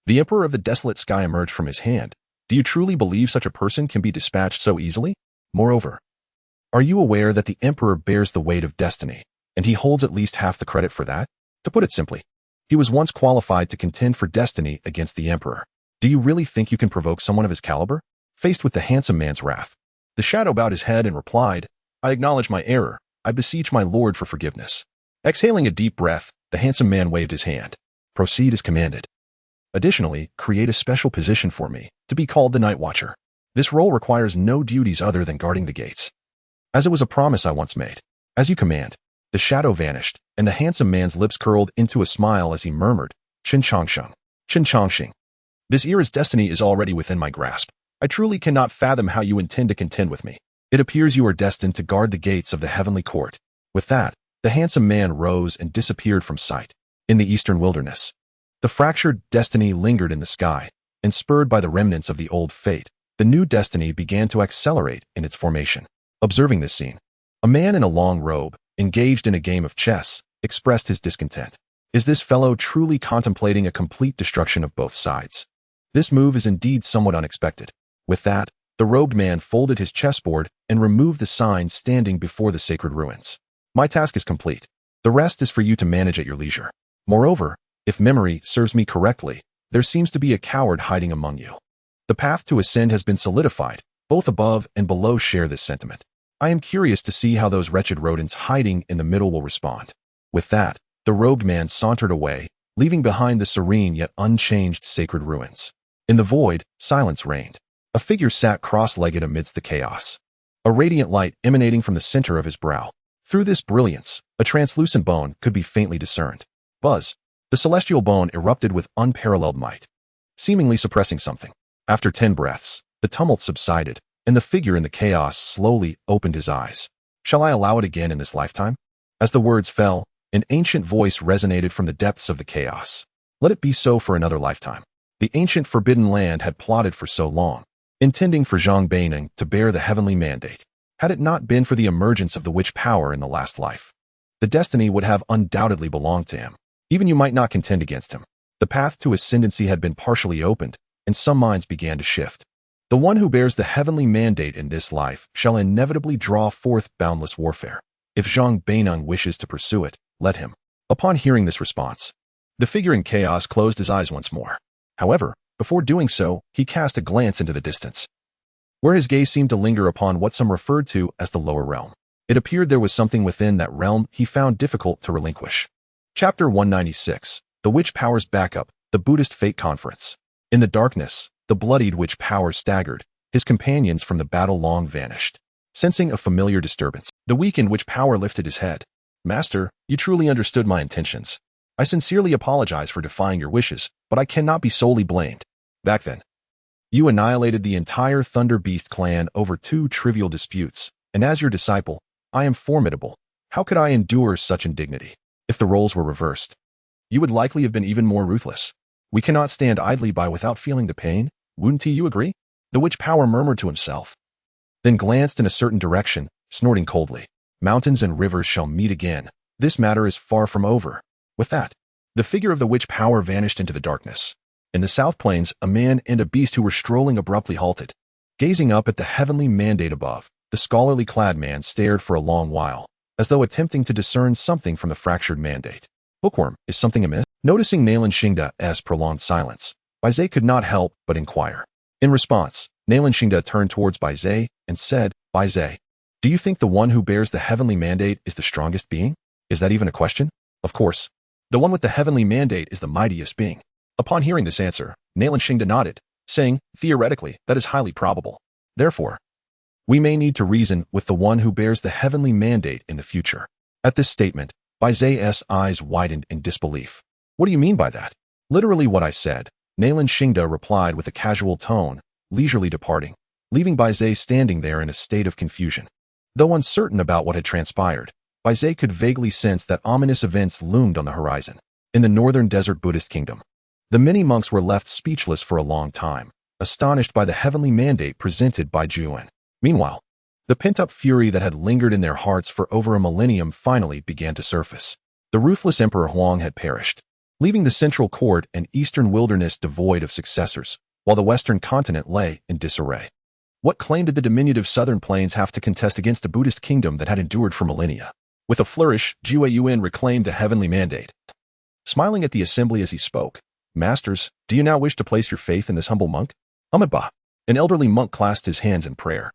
The Emperor of the desolate sky emerged from his hand. "Do you truly believe such a person can be dispatched so easily? Moreover, are you aware that the Emperor bears the weight of destiny, and he holds at least half the credit for that? To put it simply, he was once qualified to contend for destiny against the Emperor. Do you really think you can provoke someone of his caliber?" Faced with the handsome man's wrath, the shadow bowed his head and replied, "I acknowledge my error. I beseech my lord for forgiveness." Exhaling a deep breath, the handsome man waved his hand. "Proceed as commanded. Additionally, create a special position for me, to be called the Night Watcher. This role requires no duties other than guarding the gates, as it was a promise I once made. As you command." The shadow vanished, and the handsome man's lips curled into a smile as he murmured, "Chen Changsheng. Chen Changsheng. This era's destiny is already within my grasp. I truly cannot fathom how you intend to contend with me. It appears you are destined to guard the gates of the heavenly court." With that, the handsome man rose and disappeared from sight. In the eastern wilderness, the fractured destiny lingered in the sky, and spurred by the remnants of the old fate, the new destiny began to accelerate in its formation. Observing this scene, a man in a long robe, engaged in a game of chess, expressed his discontent. Is this fellow truly contemplating a complete destruction of both sides? This move is indeed somewhat unexpected. With that, the robed man folded his chessboard and removed the sign standing before the sacred ruins. "My task is complete. The rest is for you to manage at your leisure. Moreover, if memory serves me correctly, there seems to be a coward hiding among you. The path to ascend has been solidified. Both above and below share this sentiment. I am curious to see how those wretched rodents hiding in the middle will respond." With that, the robed man sauntered away, leaving behind the serene yet unchanged sacred ruins. In the void, silence reigned. A figure sat cross-legged amidst the chaos, a radiant light emanating from the center of his brow. Through this brilliance, a translucent bone could be faintly discerned. Buzz! The celestial bone erupted with unparalleled might, seemingly suppressing something. After 10 breaths, the tumult subsided, and the figure in the chaos slowly opened his eyes. "Shall I allow it again in this lifetime?" As the words fell, an ancient voice resonated from the depths of the chaos. "Let it be so for another lifetime." The ancient forbidden land had plotted for so long, intending for Zhang Beining to bear the heavenly mandate. Had it not been for the emergence of the witch power in the last life, the destiny would have undoubtedly belonged to him. Even you might not contend against him. The path to ascendancy had been partially opened, and some minds began to shift. The one who bears the heavenly mandate in this life shall inevitably draw forth boundless warfare. If Zhang Beineng wishes to pursue it, let him. Upon hearing this response, the figure in chaos closed his eyes once more. However, before doing so, he cast a glance into the distance, where his gaze seemed to linger upon what some referred to as the lower realm. It appeared there was something within that realm he found difficult to relinquish. Chapter 196, The Witch Powers Backup, the Buddhist Fate Conference. In the darkness, the bloodied witch power staggered. His companions from the battle long vanished. Sensing a familiar disturbance, the weakened witch power lifted his head. Master, you truly understood my intentions. I sincerely apologize for defying your wishes, but I cannot be solely blamed. Back then, you annihilated the entire Thunder Beast clan over 2 trivial disputes, and as your disciple, I am formidable. How could I endure such indignity? If the roles were reversed, you would likely have been even more ruthless. We cannot stand idly by without feeling the pain. Wouldn't you agree? The witch power murmured to himself, then glanced in a certain direction, snorting coldly. Mountains and rivers shall meet again. This matter is far from over. With that, the figure of the witch power vanished into the darkness. In the South Plains, a man and a beast who were strolling abruptly halted. Gazing up at the heavenly mandate above, the scholarly clad man stared for a long while, as though attempting to discern something from the fractured mandate. Bookworm, is something amiss? Noticing Nailan Xingda's prolonged silence, Bai Zhe could not help but inquire. In response, Nailan Xingda turned towards Bai Zhe and said, Bai Zhe, do you think the one who bears the heavenly mandate is the strongest being? Is that even a question? Of course. The one with the heavenly mandate is the mightiest being. Upon hearing this answer, Nailan Xingda nodded, saying, theoretically, that is highly probable. Therefore, we may need to reason with the one who bears the heavenly mandate in the future. At this statement, Bai Zhe's eyes widened in disbelief. What do you mean by that? Literally what I said, Nailan Xingda replied with a casual tone, leisurely departing, leaving Bai Zhe standing there in a state of confusion. Though uncertain about what had transpired, Bai Zhe could vaguely sense that ominous events loomed on the horizon. In the northern desert Buddhist kingdom, the many monks were left speechless for a long time, astonished by the heavenly mandate presented by Zhuan. Meanwhile, the pent-up fury that had lingered in their hearts for over a millennium finally began to surface. The ruthless Emperor Huang had perished, leaving the central court and eastern wilderness devoid of successors, while the western continent lay in disarray. What claim did the diminutive southern plains have to contest against a Buddhist kingdom that had endured for millennia? With a flourish, Jue Yuan reclaimed the heavenly mandate. Smiling at the assembly as he spoke, Masters, do you now wish to place your faith in this humble monk? Amitabha. An elderly monk clasped his hands in prayer,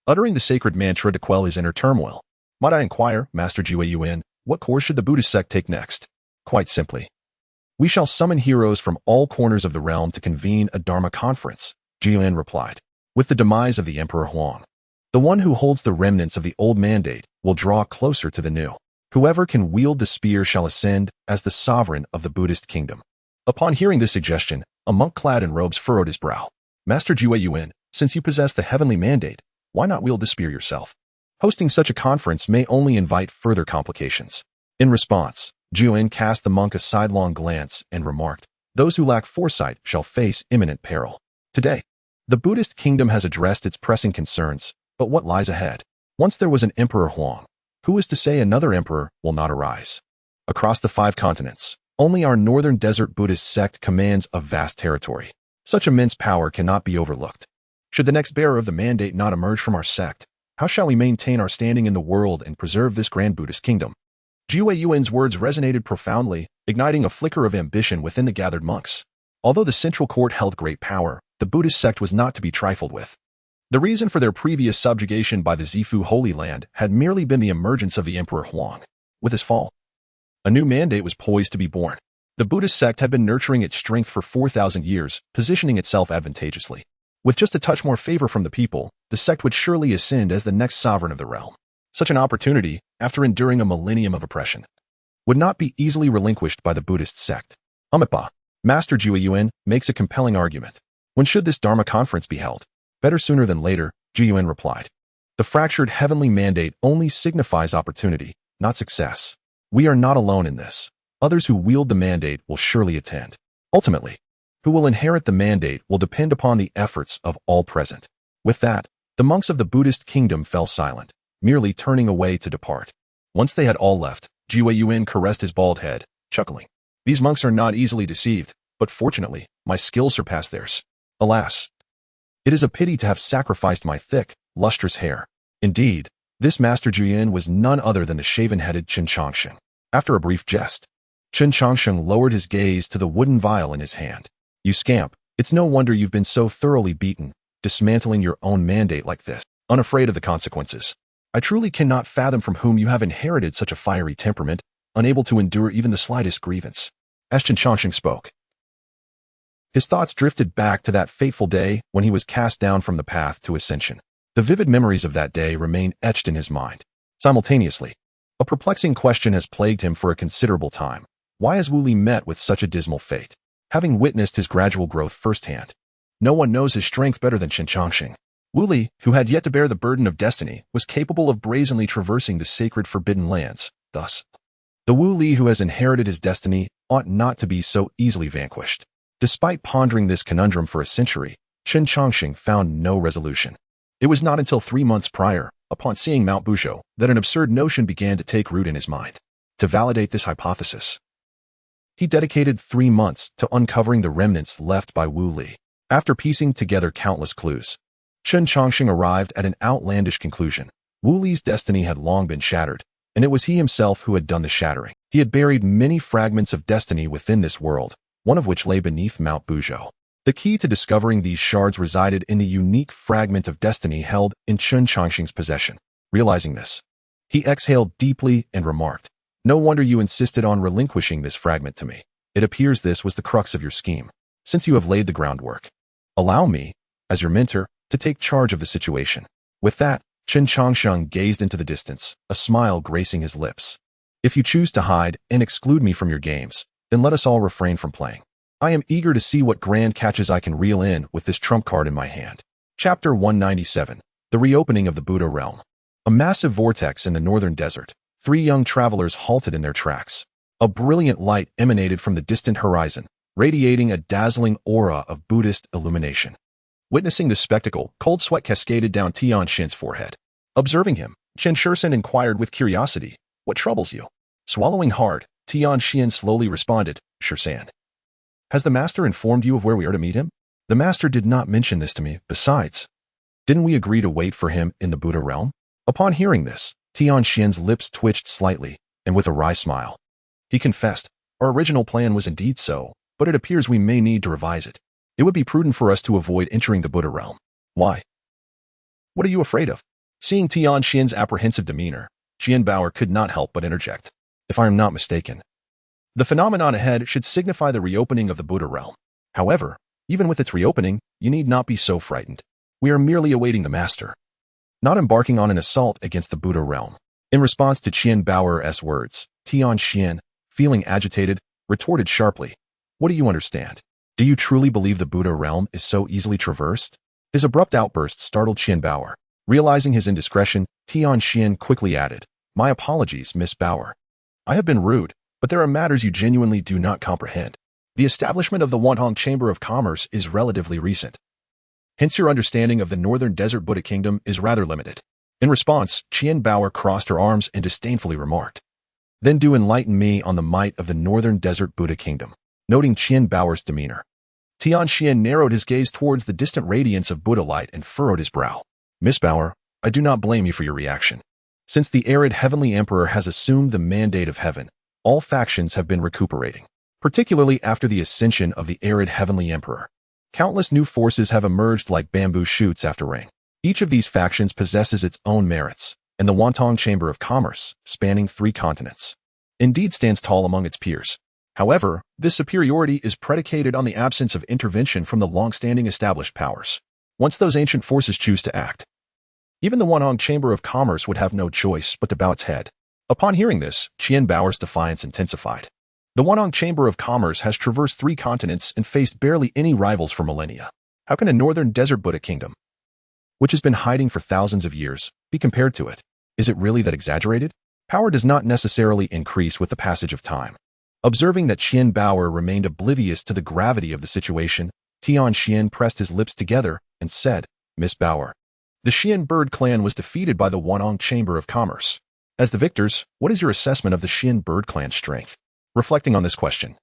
uttering the sacred mantra to quell his inner turmoil. Might I inquire, Master Jue Yuan, what course should the Buddhist sect take next? Quite simply, we shall summon heroes from all corners of the realm to convene a Dharma conference, Jian replied. With the demise of the Emperor Huang, the one who holds the remnants of the old mandate will draw closer to the new. Whoever can wield the spear shall ascend as the sovereign of the Buddhist kingdom. Upon hearing this suggestion, a monk clad in robes furrowed his brow. Master Jue Yuan, since you possess the heavenly mandate, why not wield the spear yourself? Hosting such a conference may only invite further complications. In response, Juan cast the monk a sidelong glance and remarked, those who lack foresight shall face imminent peril. Today, the Buddhist kingdom has addressed its pressing concerns, but what lies ahead? Once there was an Emperor Huang. Who is to say another emperor will not arise? Across the 5 continents, only our northern desert Buddhist sect commands a vast territory. Such immense power cannot be overlooked. Should the next bearer of the mandate not emerge from our sect, how shall we maintain our standing in the world and preserve this grand Buddhist kingdom? Jue Yuan's words resonated profoundly, igniting a flicker of ambition within the gathered monks. Although the central court held great power, the Buddhist sect was not to be trifled with. The reason for their previous subjugation by the Zifu Holy Land had merely been the emergence of the Emperor Huang. With his fall, a new mandate was poised to be born. The Buddhist sect had been nurturing its strength for 4,000 years, positioning itself advantageously. With just a touch more favor from the people, the sect would surely ascend as the next sovereign of the realm. Such an opportunity, after enduring a millennium of oppression, would not be easily relinquished by the Buddhist sect. Amitabha, Master Jue Yuan makes a compelling argument. When should this Dharma conference be held? Better sooner than later, Jue Yuan replied. The fractured heavenly mandate only signifies opportunity, not success. We are not alone in this. Others who wield the mandate will surely attend. Ultimately, who will inherit the mandate will depend upon the efforts of all present. With that, the monks of the Buddhist kingdom fell silent, merely turning away to depart. Once they had all left, Jue Yuan caressed his bald head, chuckling. These monks are not easily deceived, but fortunately, my skills surpass theirs. Alas, it is a pity to have sacrificed my thick, lustrous hair. Indeed, this Master Juyin was none other than the shaven-headed Chen Changsheng. After a brief jest, Chen Changsheng lowered his gaze to the wooden vial in his hand. You scamp, it's no wonder you've been so thoroughly beaten, dismantling your own mandate like this, unafraid of the consequences. I truly cannot fathom from whom you have inherited such a fiery temperament, unable to endure even the slightest grievance. As Chen Changsheng spoke, his thoughts drifted back to that fateful day when he was cast down from the path to ascension. The vivid memories of that day remain etched in his mind. Simultaneously, a perplexing question has plagued him for a considerable time. Why has Wu Li met with such a dismal fate? Having witnessed his gradual growth firsthand, no one knows his strength better than Chen Changsheng. Wu Li, who had yet to bear the burden of destiny, was capable of brazenly traversing the sacred forbidden lands. Thus, the Wu Li who has inherited his destiny ought not to be so easily vanquished. Despite pondering this conundrum for a century, Chen Changsheng found no resolution. It was not until 3 months prior, upon seeing Mount Buzhou, that an absurd notion began to take root in his mind. To validate this hypothesis, he dedicated 3 months to uncovering the remnants left by Wu Li. After piecing together countless clues, Chen Changsheng arrived at an outlandish conclusion. Wu Li's destiny had long been shattered, and it was he himself who had done the shattering. He had buried many fragments of destiny within this world, one of which lay beneath Mount Buzhou. The key to discovering these shards resided in the unique fragment of destiny held in Chen Changsheng's possession. Realizing this, he exhaled deeply and remarked, "No wonder you insisted on relinquishing this fragment to me. It appears this was the crux of your scheme. Since you have laid the groundwork, allow me, as your mentor, to take charge of the situation." With that, Chen Changsheng gazed into the distance, a smile gracing his lips. "If you choose to hide and exclude me from your games, then let us all refrain from playing. I am eager to see what grand catches I can reel in with this trump card in my hand." Chapter 197. The Reopening of the Buddha Realm. A massive vortex in the northern desert. 3 young travelers halted in their tracks. A brilliant light emanated from the distant horizon, radiating a dazzling aura of Buddhist illumination. Witnessing this spectacle, cold sweat cascaded down Tianxian's forehead. Observing him, Chen Changsheng inquired with curiosity, "What troubles you?" Swallowing hard, Tianxian slowly responded, "Shursan. Has the master informed you of where we are to meet him?" "The master did not mention this to me. Besides, didn't we agree to wait for him in the Buddha realm?" Upon hearing this, Tianxian's lips twitched slightly, and with a wry smile, he confessed, "Our original plan was indeed so, but it appears we may need to revise it. It would be prudent for us to avoid entering the Buddha realm." "Why? What are you afraid of?" Seeing Tianxian's apprehensive demeanor, Qian Bauer could not help but interject. "If I am not mistaken, the phenomenon ahead should signify the reopening of the Buddha realm. However, even with its reopening, you need not be so frightened. We are merely awaiting the master, not embarking on an assault against the Buddha realm." In response to Qian Bauer's words, Tianxian, feeling agitated, retorted sharply, "What do you understand? Do you truly believe the Buddha realm is so easily traversed?" His abrupt outburst startled Qian Bauer. Realizing his indiscretion, Tianxian quickly added, "My apologies, Miss Bauer. I have been rude, but there are matters you genuinely do not comprehend. The establishment of the Wantong Chamber of Commerce is relatively recent. Hence your understanding of the Northern Desert Buddha Kingdom is rather limited." In response, Qian Bauer crossed her arms and disdainfully remarked, "Then do enlighten me on the might of the Northern Desert Buddha Kingdom." Noting Qian Bauer's demeanor, Tianxian narrowed his gaze towards the distant radiance of Buddha light and furrowed his brow. "Miss Bauer, I do not blame you for your reaction. Since the arid Heavenly Emperor has assumed the mandate of heaven, all factions have been recuperating, particularly after the ascension of the arid Heavenly Emperor. Countless new forces have emerged like bamboo shoots after rain. Each of these factions possesses its own merits, and the Wantong Chamber of Commerce, spanning 3 continents, indeed stands tall among its peers. However, this superiority is predicated on the absence of intervention from the long-standing established powers. Once those ancient forces choose to act, even the Wantong Chamber of Commerce would have no choice but to bow its head." Upon hearing this, Qian Bauer's defiance intensified. The Wantong Chamber of Commerce has traversed 3 continents and faced barely any rivals for millennia. How can a Northern Desert Buddha Kingdom, which has been hiding for thousands of years, be compared to it? Is it really that exaggerated? Power does not necessarily increase with the passage of time. Observing that Qian Bauer remained oblivious to the gravity of the situation, Tianxian pressed his lips together and said, "Miss Bauer, the Xian Bird clan was defeated by the Wantong Chamber of Commerce. As the victors, what is your assessment of the Xian Bird clan's strength?" Reflecting on this question,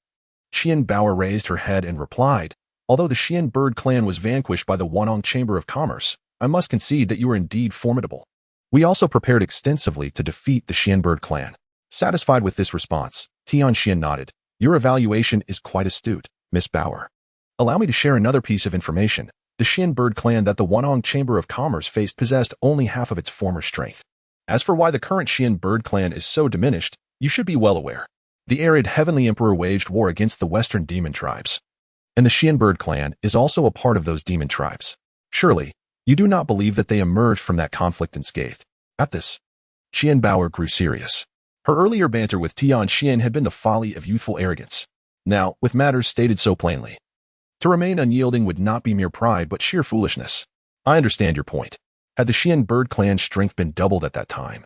Qian Bauer raised her head and replied, Although the Xian bird clan was vanquished by the Wanong Chamber of Commerce, I must concede that you are indeed formidable. We also prepared extensively to defeat the Xian bird clan. Satisfied with this response, Tianxian nodded. Your evaluation is quite astute, Miss Bauer. Allow me to share another piece of information. The Xian bird clan that the Wanong Chamber of Commerce faced possessed only half of its former strength. As for why the current Xian bird clan is so diminished, you should be well aware. The arid Heavenly Emperor waged war against the Western demon tribes. And the Xian bird clan is also a part of those demon tribes. Surely, you do not believe that they emerged from that conflict unscathed. At this, Qian Bauer grew serious. Her earlier banter with Tianxian had been the folly of youthful arrogance. Now, with matters stated so plainly, to remain unyielding would not be mere pride but sheer foolishness. I understand your point. Had the Xian bird clan's strength been doubled at that time,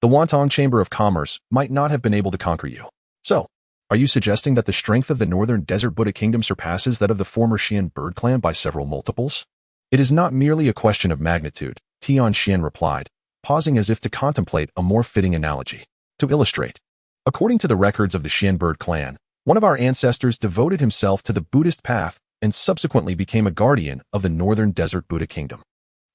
the Wanong Chamber of Commerce might not have been able to conquer you. So, are you suggesting that the strength of the Northern Desert Buddha Kingdom surpasses that of the former Xian bird clan by several multiples? It is not merely a question of magnitude, Tianxian replied, pausing as if to contemplate a more fitting analogy. To illustrate, according to the records of the Xian bird clan, one of our ancestors devoted himself to the Buddhist path and subsequently became a guardian of the Northern Desert Buddha Kingdom.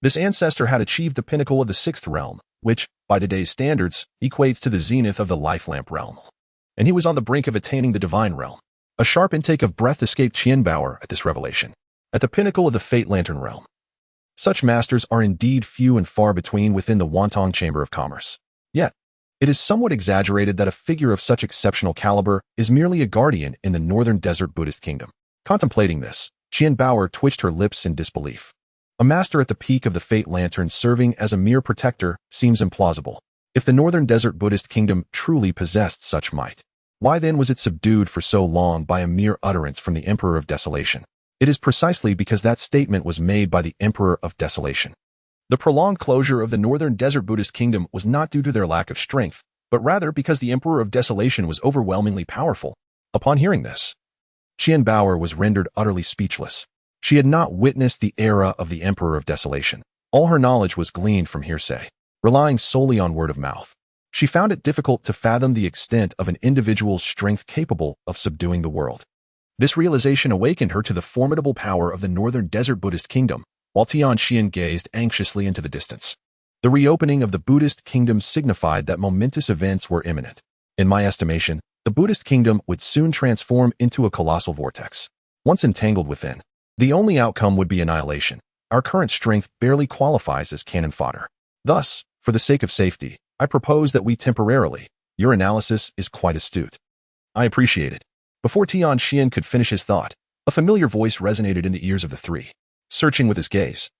This ancestor had achieved the pinnacle of the sixth realm, which, by today's standards, equates to the zenith of the life lamp realm. And he was on the brink of attaining the divine realm. A sharp intake of breath escaped Qian Bauer at this revelation. At the pinnacle of the Fate Lantern realm, such masters are indeed few and far between within the Wanong Chamber of Commerce. Yet, it is somewhat exaggerated that a figure of such exceptional caliber is merely a guardian in the Northern Desert Buddhist Kingdom. Contemplating this, Qian Bauer twitched her lips in disbelief. A master at the peak of the Fate Lantern serving as a mere protector seems implausible. If the Northern Desert Buddhist Kingdom truly possessed such might, why then was it subdued for so long by a mere utterance from the Emperor of Desolation? It is precisely because that statement was made by the Emperor of Desolation. The prolonged closure of the Northern Desert Buddhist Kingdom was not due to their lack of strength, but rather because the Emperor of Desolation was overwhelmingly powerful. Upon hearing this, Qian Bauer was rendered utterly speechless. She had not witnessed the era of the Emperor of Desolation. All her knowledge was gleaned from hearsay, relying solely on word of mouth. She found it difficult to fathom the extent of an individual's strength capable of subduing the world. This realization awakened her to the formidable power of the Northern Desert Buddhist Kingdom, while Tianxian gazed anxiously into the distance. The reopening of the Buddhist kingdom signified that momentous events were imminent. In my estimation, the Buddhist kingdom would soon transform into a colossal vortex. Once entangled within, the only outcome would be annihilation. Our current strength barely qualifies as cannon fodder. Thus, for the sake of safety, I propose that we temporarily. Your analysis is quite astute. I appreciate it. Before Tianxian could finish his thought, a familiar voice resonated in the ears of the three. Searching with his gaze,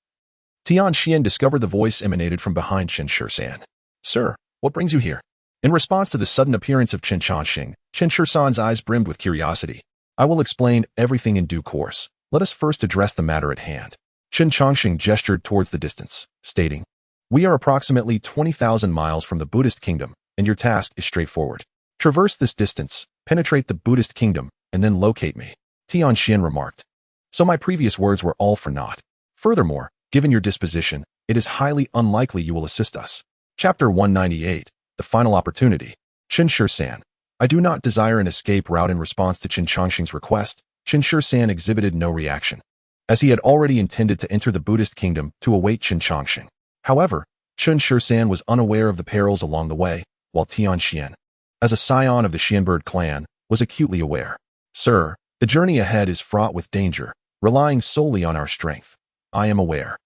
Tianxian discovered the voice emanated from behind Chen Changsheng. Sir, what brings you here? In response to the sudden appearance of Chen Changsheng, Chen Changsheng's eyes brimmed with curiosity. I will explain everything in due course. Let us first address the matter at hand. Chen Changsheng gestured towards the distance, stating, We are approximately 20,000 miles from the Buddhist kingdom, and your task is straightforward. Traverse this distance, penetrate the Buddhist kingdom, and then locate me. Tianxian remarked. So my previous words were all for naught. Furthermore, given your disposition, it is highly unlikely you will assist us. Chapter 198, The Final Opportunity. Chen Changsheng. I do not desire an escape route. In response to Chen Changsheng's request, Chen Changsheng exhibited no reaction, as he had already intended to enter the Buddhist kingdom to await Chen Changsheng. However, Chen Changsheng was unaware of the perils along the way, while Tianxian, as a scion of the Xianbird clan, was acutely aware. Sir, the journey ahead is fraught with danger, relying solely on our strength. I am aware.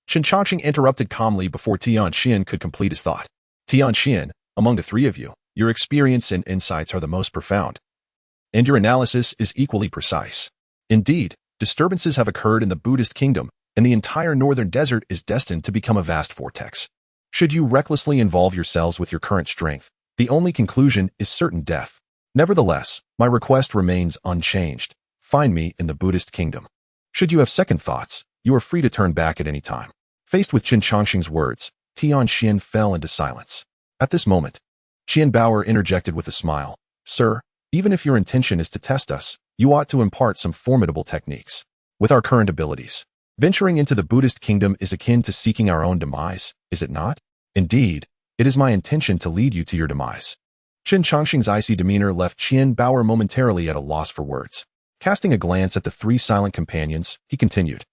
Chen Changsheng interrupted calmly before Tianxian could complete his thought. Tianxian, among the three of you, your experience and insights are the most profound, and your analysis is equally precise. Indeed, disturbances have occurred in the Buddhist kingdom, and the entire northern desert is destined to become a vast vortex. Should you recklessly involve yourselves with your current strength, the only conclusion is certain death. Nevertheless, my request remains unchanged. Find me in the Buddhist kingdom. Should you have second thoughts, you are free to turn back at any time. Faced with Chen Changsheng's words, Tianxian fell into silence. At this moment, Qian Bauer interjected with a smile. Sir, even if your intention is to test us, you ought to impart some formidable techniques. With our current abilities, venturing into the Buddhist kingdom is akin to seeking our own demise, is it not? Indeed, it is my intention to lead you to your demise. Chen Changsheng's icy demeanor left Qian Bauer momentarily at a loss for words. Casting a glance at the three silent companions, he continued.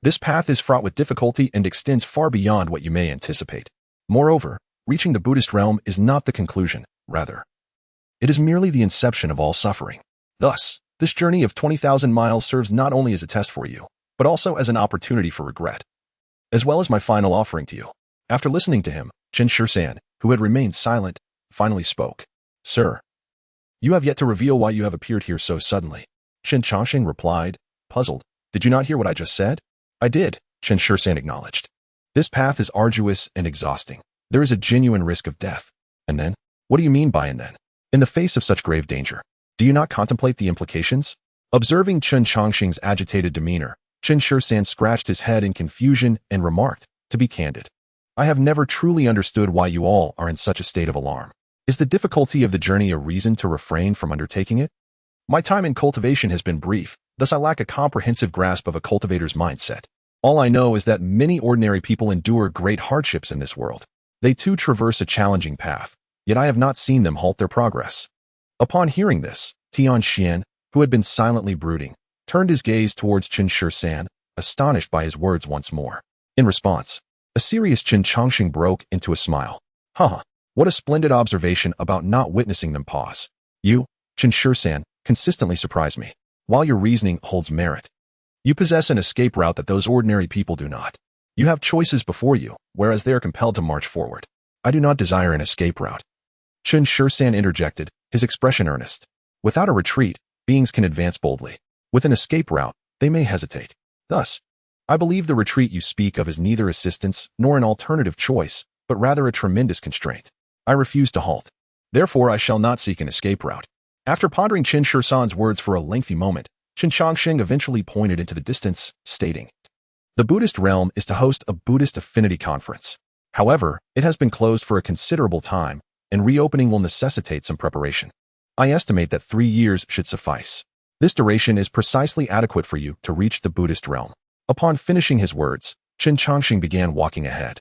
This path is fraught with difficulty and extends far beyond what you may anticipate. Moreover, reaching the Buddhist realm is not the conclusion, rather. It is merely the inception of all suffering. Thus, this journey of 20,000 miles serves not only as a test for you, but also as an opportunity for regret, as well as my final offering to you. After listening to him, Chen Changsheng, who had remained silent, finally spoke. Sir, you have yet to reveal why you have appeared here so suddenly. Chen Changsheng replied, puzzled. Did you not hear what I just said? I did, Chen Changsheng acknowledged. This path is arduous and exhausting. There is a genuine risk of death. And then? What do you mean by and then? In the face of such grave danger, do you not contemplate the implications? Observing Chen Changsheng's agitated demeanor, Chen Changsheng scratched his head in confusion and remarked, to be candid, I have never truly understood why you all are in such a state of alarm. Is the difficulty of the journey a reason to refrain from undertaking it? My time in cultivation has been brief, thus I lack a comprehensive grasp of a cultivator's mindset. All I know is that many ordinary people endure great hardships in this world. They too traverse a challenging path, yet I have not seen them halt their progress. Upon hearing this, Tianxian, who had been silently brooding, turned his gaze towards Chen Changsheng, astonished by his words once more. In response, a serious Chen Changsheng broke into a smile. Haha, what a splendid observation about not witnessing them pause. You, Chen Changsheng, consistently surprise me. While your reasoning holds merit, you possess an escape route that those ordinary people do not. You have choices before you, whereas they are compelled to march forward. I do not desire an escape route. Chen Changsheng interjected, his expression earnest. Without a retreat, beings can advance boldly. With an escape route, they may hesitate. Thus, I believe the retreat you speak of is neither assistance nor an alternative choice, but rather a tremendous constraint. I refuse to halt. Therefore, I shall not seek an escape route. After pondering Chen Changsheng's words for a lengthy moment, Chen Changsheng eventually pointed into the distance, stating, the Buddhist realm is to host a Buddhist affinity conference. However, it has been closed for a considerable time, and reopening will necessitate some preparation. I estimate that 3 years should suffice. This duration is precisely adequate for you to reach the Buddhist realm. Upon finishing his words, Chen Changsheng began walking ahead,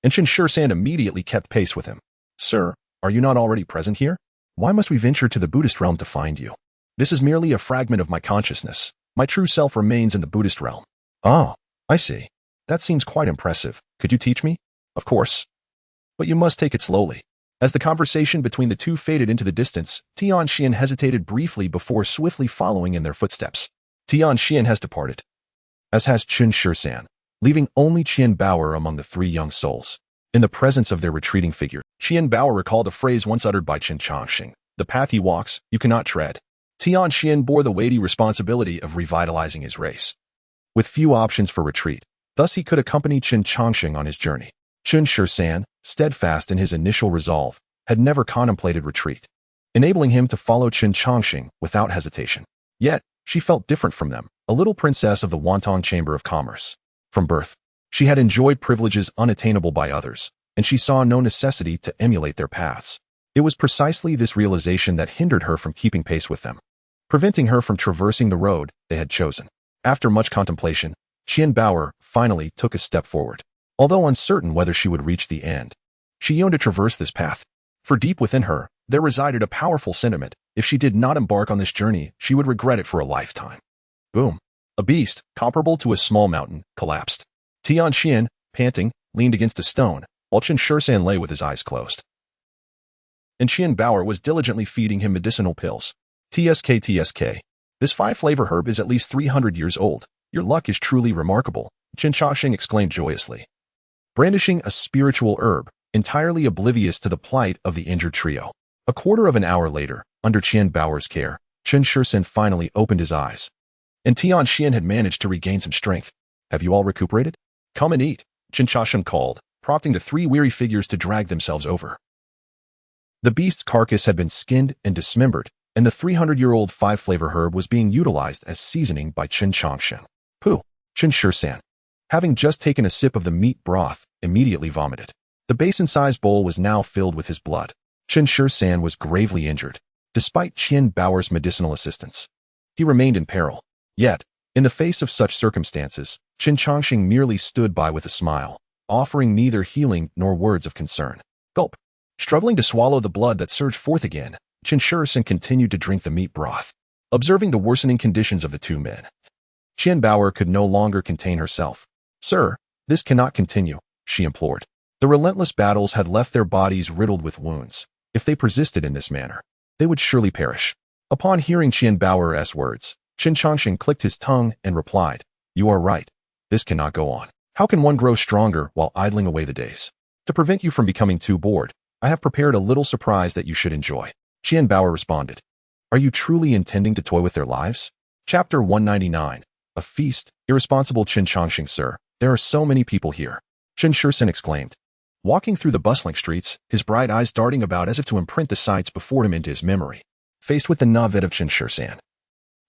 and Chen Changsheng immediately kept pace with him. Sir, are you not already present here? Why must we venture to the Buddhist realm to find you? This is merely a fragment of my consciousness. My true self remains in the Buddhist realm. Oh, I see. That seems quite impressive. Could you teach me? Of course. But you must take it slowly. As the conversation between the two faded into the distance, Tianxian hesitated briefly before swiftly following in their footsteps. Tianxian has departed, as has Chen Changsheng, leaving only Qian Baoer among the three young souls. In the presence of their retreating figure, Qian Baoer recalled a phrase once uttered by Chen Changsheng. The path he walks, you cannot tread. Tianxian bore the weighty responsibility of revitalizing his race. With few options for retreat, thus he could accompany Chen Changsheng on his journey. Chen Changsheng, steadfast in his initial resolve, had never contemplated retreat, enabling him to follow Chen Changsheng without hesitation. Yet, she felt different from them, a little princess of the Wantong Chamber of Commerce. From birth, she had enjoyed privileges unattainable by others, and she saw no necessity to emulate their paths. It was precisely this realization that hindered her from keeping pace with them, preventing her from traversing the road they had chosen. After much contemplation, Qian Baoer finally took a step forward. Although uncertain whether she would reach the end, she yearned to traverse this path. For deep within her, there resided a powerful sentiment. If she did not embark on this journey, she would regret it for a lifetime. Boom. A beast, comparable to a small mountain, collapsed. Tianxian, panting, leaned against a stone, while Chen Changsheng lay with his eyes closed. And Qian Baoer was diligently feeding him medicinal pills. TSK. This 5-flavor herb is at least 300 years old. Your luck is truly remarkable, Chen Changsheng exclaimed joyously, brandishing a spiritual herb, entirely oblivious to the plight of the injured trio. A quarter of an hour later, under Qian Baoer's care, Chen Changsheng finally opened his eyes, and Tianxian had managed to regain some strength. Have you all recuperated? Come and eat, Chen Changsheng called, prompting the 3 weary figures to drag themselves over. The beast's carcass had been skinned and dismembered, and the 300-year-old 5-flavor herb was being utilized as seasoning by Chen Changsheng. Pooh, Chen Changsheng, having just taken a sip of the meat broth, immediately vomited. The basin-sized bowl was now filled with his blood. Chen Changsheng was gravely injured, despite Qian Baoer's medicinal assistance. He remained in peril. Yet, in the face of such circumstances, Chen Changsheng merely stood by with a smile, offering neither healing nor words of concern. Gulp. Struggling to swallow the blood that surged forth again, Chen Changsheng continued to drink the meat broth. Observing the worsening conditions of the two men, Qian Bao could no longer contain herself. "Sir, this cannot continue," she implored. The relentless battles had left their bodies riddled with wounds. If they persisted in this manner, they would surely perish. Upon hearing Qian Bao's words, Chen Changsheng clicked his tongue and replied, "You are right. This cannot go on. How can one grow stronger while idling away the days? To prevent you from becoming too bored, I have prepared a little surprise that you should enjoy." Qian Bao responded, "Are you truly intending to toy with their lives?" Chapter 199. A feast. Irresponsible Chen Changsheng, sir. There are so many people here, Chen Changsheng exclaimed. Walking through the bustling streets, his bright eyes darting about as if to imprint the sights before him into his memory. Faced with the navet of Chen Changsheng,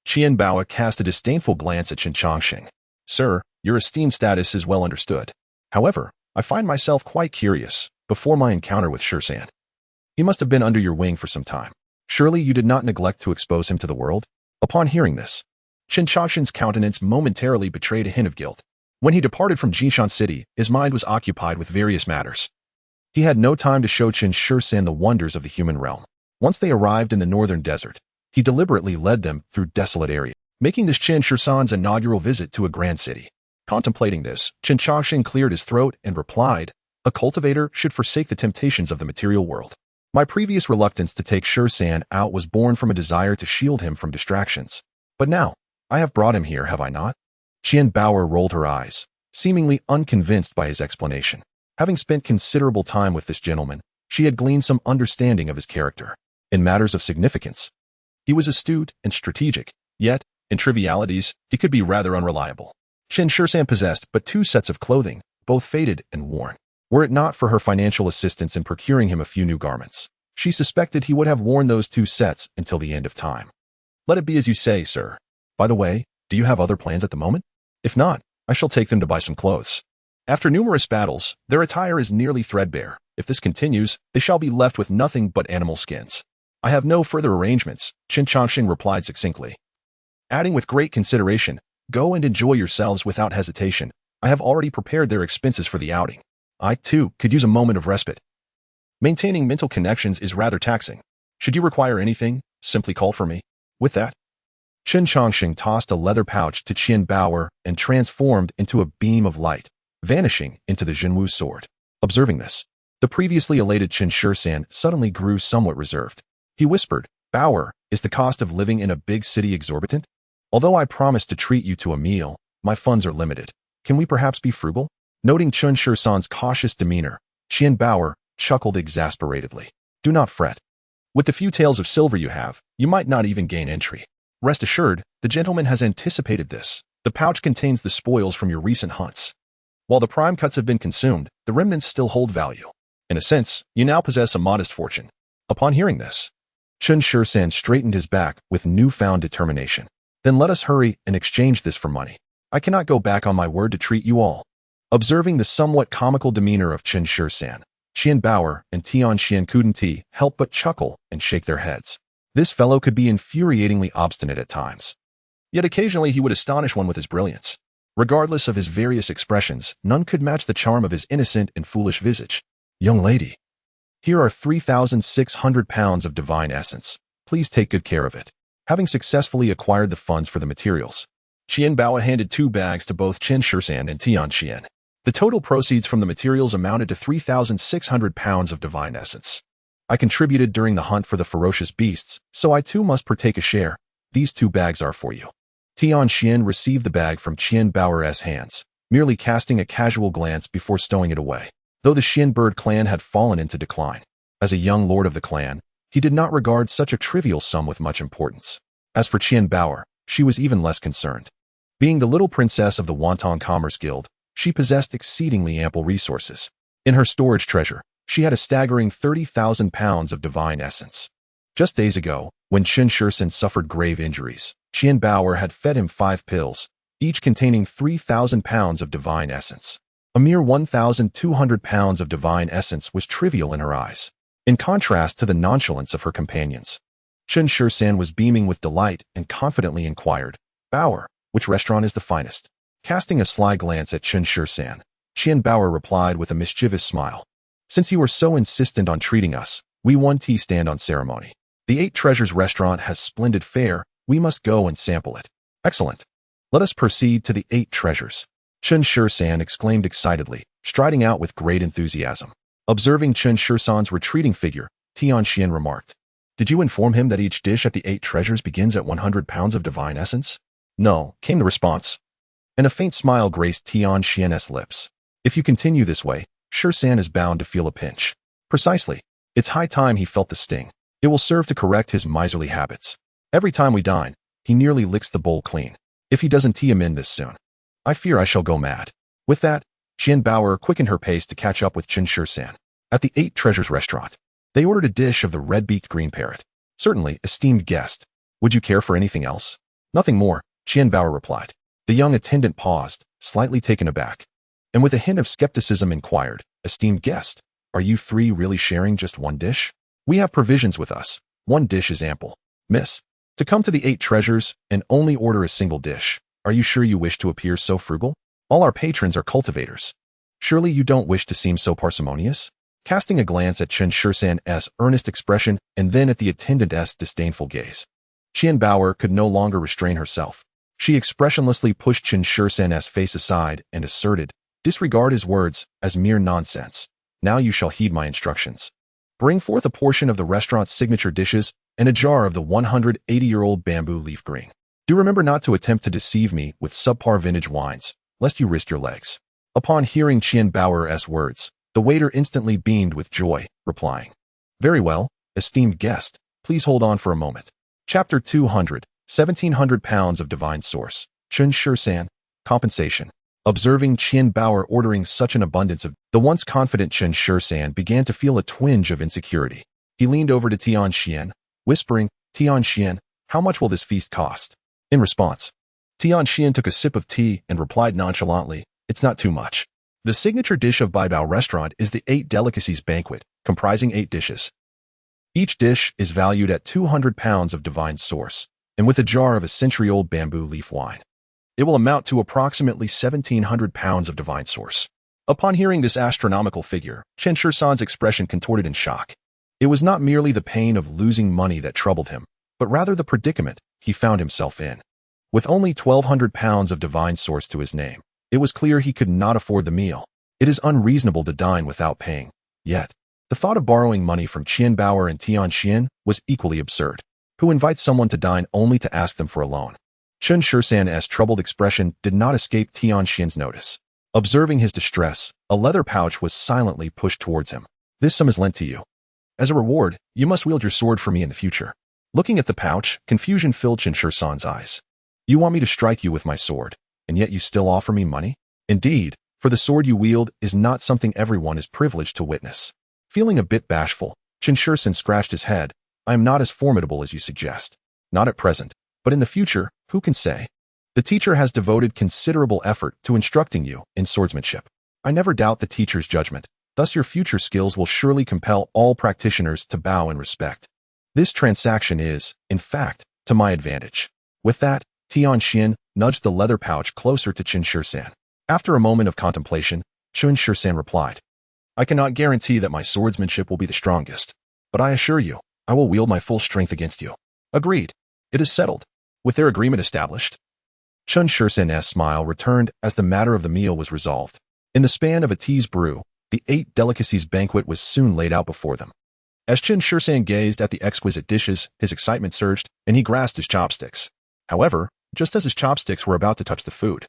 Qian Bao cast a disdainful glance at Chen Changsheng. "Sir, your esteemed status is well understood. However, I find myself quite curious. Before my encounter with Changsheng, he must have been under your wing for some time. Surely you did not neglect to expose him to the world?" Upon hearing this, Chen Changsheng's countenance momentarily betrayed a hint of guilt. When he departed from Jishan City, his mind was occupied with various matters. He had no time to show Chen Changsheng the wonders of the human realm. Once they arrived in the northern desert, he deliberately led them through desolate areas, making this Chen Changsheng's inaugural visit to a grand city. Contemplating this, Chen Changsheng cleared his throat and replied, "A cultivator should forsake the temptations of the material world. My previous reluctance to take Changsheng out was born from a desire to shield him from distractions. But now, I have brought him here, have I not?" Qian Bao rolled her eyes, seemingly unconvinced by his explanation. Having spent considerable time with this gentleman, she had gleaned some understanding of his character. In matters of significance, he was astute and strategic, yet, in trivialities, he could be rather unreliable. Chen Changsheng possessed but 2 sets of clothing, both faded and worn. Were it not for her financial assistance in procuring him a few new garments, she suspected he would have worn those 2 sets until the end of time. "Let it be as you say, sir. By the way, do you have other plans at the moment? If not, I shall take them to buy some clothes. After numerous battles, their attire is nearly threadbare. If this continues, they shall be left with nothing but animal skins." "I have no further arrangements," Chen Changsheng replied succinctly. Adding with great consideration, "Go and enjoy yourselves without hesitation. I have already prepared their expenses for the outing. I, too, could use a moment of respite. Maintaining mental connections is rather taxing. Should you require anything, simply call for me." With that, Chen Changsheng tossed a leather pouch to Qian Bao and transformed into a beam of light, vanishing into the Zhenwu sword. Observing this, the previously elated Chen Changsheng suddenly grew somewhat reserved. He whispered, "Bao, is the cost of living in a big city exorbitant? Although I promised to treat you to a meal, my funds are limited. Can we perhaps be frugal?" Noting Chen Changsheng's cautious demeanor, Qian Bao chuckled exasperatedly. "Do not fret. With the few taels of silver you have, you might not even gain entry. Rest assured, the gentleman has anticipated this. The pouch contains the spoils from your recent hunts. While the prime cuts have been consumed, the remnants still hold value. In a sense, you now possess a modest fortune." Upon hearing this, Chen Changsheng straightened his back with newfound determination. "Then let us hurry and exchange this for money. I cannot go back on my word to treat you all." Observing the somewhat comical demeanor of Chen Changsheng, Qian Bao and Tianxian couldn't help but chuckle and shake their heads. This fellow could be infuriatingly obstinate at times. Yet occasionally he would astonish one with his brilliance. Regardless of his various expressions, none could match the charm of his innocent and foolish visage. "Young lady, here are 3,600 pounds of divine essence. Please take good care of it." Having successfully acquired the funds for the materials, Qian Bao handed 2 bags to both Chen Changsheng and Tianxian. The total proceeds from the materials amounted to 3,600 pounds of divine essence. "I contributed during the hunt for the ferocious beasts, so I too must partake a share. These 2 bags are for you." Tianxian received the bag from Qian Bao's hands, merely casting a casual glance before stowing it away. Though the Xian bird clan had fallen into decline, as a young lord of the clan, he did not regard such a trivial sum with much importance. As for Qian Bao, she was even less concerned. Being the little princess of the Wanton Commerce Guild, she possessed exceedingly ample resources. In her storage treasure, she had a staggering 30,000 pounds of divine essence. Just days ago, when Chen Changsheng suffered grave injuries, Qian Bao had fed him 5 pills, each containing 3,000 pounds of divine essence. A mere 1,200 pounds of divine essence was trivial in her eyes, in contrast to the nonchalance of her companions. Chen Changsheng was beaming with delight and confidently inquired, "Bao, which restaurant is the finest?" Casting a sly glance at Chen Changsheng, Qian Bao replied with a mischievous smile, "Since you are so insistent on treating us, we 1 tea stand on ceremony. The 8 Treasures restaurant has splendid fare, We must go and sample it. Excellent. Let us proceed to the 8 treasures. Chen Changsheng exclaimed excitedly, striding out with great enthusiasm. Observing Chen Changsheng's retreating figure, Tianxian remarked, "Did you inform him that each dish at the 8 treasures begins at 100 pounds of divine essence?" "No," came the response. And a faint smile graced Tianxian's lips. "If you continue this way, Shursan is bound to feel a pinch." "Precisely. It's high time he felt the sting. It will serve to correct his miserly habits. Every time we dine, he nearly licks the bowl clean. If he doesn't tee him in this soon, I fear I shall go mad." With that, Qian Bauer quickened her pace to catch up with Chen Changsheng. At the 8 Treasures restaurant, they ordered a dish of the red-beaked green parrot. "Certainly, esteemed guest. Would you care for anything else?" "Nothing more," Qian Bauer replied. The young attendant paused, slightly taken aback, and with a hint of skepticism inquired, "Esteemed guest, are you 3 really sharing just one dish? We have provisions with us. 1 dish is ample. Miss, to come to the 8 treasures and only order a single dish. Are you sure you wish to appear so frugal? All our patrons are cultivators. Surely you don't wish to seem so parsimonious?" Casting a glance at Chen Changsheng's earnest expression and then at the attendant's disdainful gaze, Qian Bauer could no longer restrain herself. She expressionlessly pushed Chen Changsheng's face aside and asserted, "Disregard his words as mere nonsense. Now you shall heed my instructions. Bring forth a portion of the restaurant's signature dishes and a jar of the 180-year-old bamboo leaf green. Do remember not to attempt to deceive me with subpar vintage wines, lest you risk your legs." Upon hearing Qian Bauer's words, the waiter instantly beamed with joy, replying, "Very well, esteemed guest, please hold on for a moment." Chapter 200, 1,700 pounds of divine source. Chen Changsheng, compensation. Observing Qian Bauer ordering such an abundance of, the once confident Chen Changsheng began to feel a twinge of insecurity. He leaned over to Tianxian, whispering, "Tianxian, how much will this feast cost?" In response, Tianxian took a sip of tea and replied nonchalantly, "It's not too much." The signature dish of Baibao restaurant is the 8 delicacies banquet, comprising 8 dishes. Each dish is valued at 200 pounds of divine source, and with a jar of a century-old bamboo leaf wine, it will amount to approximately 1,700 pounds of divine source. Upon hearing this astronomical figure, Chen Changsheng's expression contorted in shock. It was not merely the pain of losing money that troubled him, but rather the predicament he found himself in. With only 1,200 pounds of divine source to his name, it was clear he could not afford the meal. It is unreasonable to dine without paying. Yet, the thought of borrowing money from Qian Bauer and Tianxian was equally absurd. Who invites someone to dine only to ask them for a loan? Chen Changsheng's troubled expression did not escape Tianxian's notice. Observing his distress, a leather pouch was silently pushed towards him. "This sum is lent to you. As a reward, you must wield your sword for me in the future." Looking at the pouch, confusion filled Chen Changsheng's eyes. "You want me to strike you with my sword, and yet you still offer me money? Indeed, for the sword you wield is not something everyone is privileged to witness." Feeling a bit bashful, Chen Changsheng scratched his head. "I am not as formidable as you suggest. Not at present, but in the future, who can say? The teacher has devoted considerable effort to instructing you in swordsmanship. I never doubt the teacher's judgment. Thus your future skills will surely compel all practitioners to bow in respect. This transaction is, in fact, to my advantage." With that, Tianxian nudged the leather pouch closer to Chen Changsheng. After a moment of contemplation, Chen Changsheng replied, "I cannot guarantee that my swordsmanship will be the strongest, but I assure you, I will wield my full strength against you." "Agreed. It is settled." With their agreement established, Chen Changsheng's smile returned as the matter of the meal was resolved. In the span of a tea's brew, the 8 delicacies banquet was soon laid out before them. As Chen Changsheng gazed at the exquisite dishes, his excitement surged, and he grasped his chopsticks. However, just as his chopsticks were about to touch the food,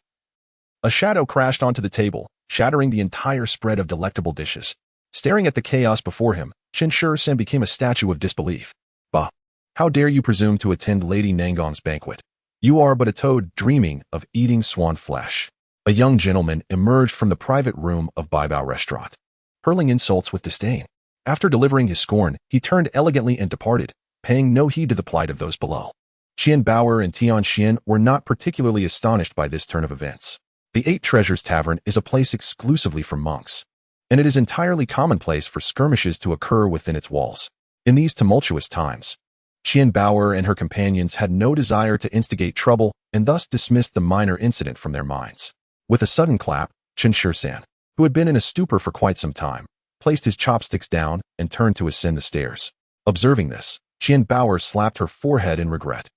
a shadow crashed onto the table, shattering the entire spread of delectable dishes. Staring at the chaos before him, Chen Changsheng became a statue of disbelief. "Bah! How dare you presume to attend Lady Nangong's banquet? You are but a toad dreaming of eating swan flesh." A young gentleman emerged from the private room of Baibao restaurant, hurling insults with disdain. After delivering his scorn, he turned elegantly and departed, paying no heed to the plight of those below. Qian Bauer and Tianxian were not particularly astonished by this turn of events. The 8 Treasures Tavern is a place exclusively for monks, and it is entirely commonplace for skirmishes to occur within its walls. In these tumultuous times, Qian Bauer and her companions had no desire to instigate trouble and thus dismissed the minor incident from their minds. With a sudden clap, Chen Changsheng, who had been in a stupor for quite some time, placed his chopsticks down and turned to ascend the stairs. Observing this, Qian Bauer slapped her forehead in regret.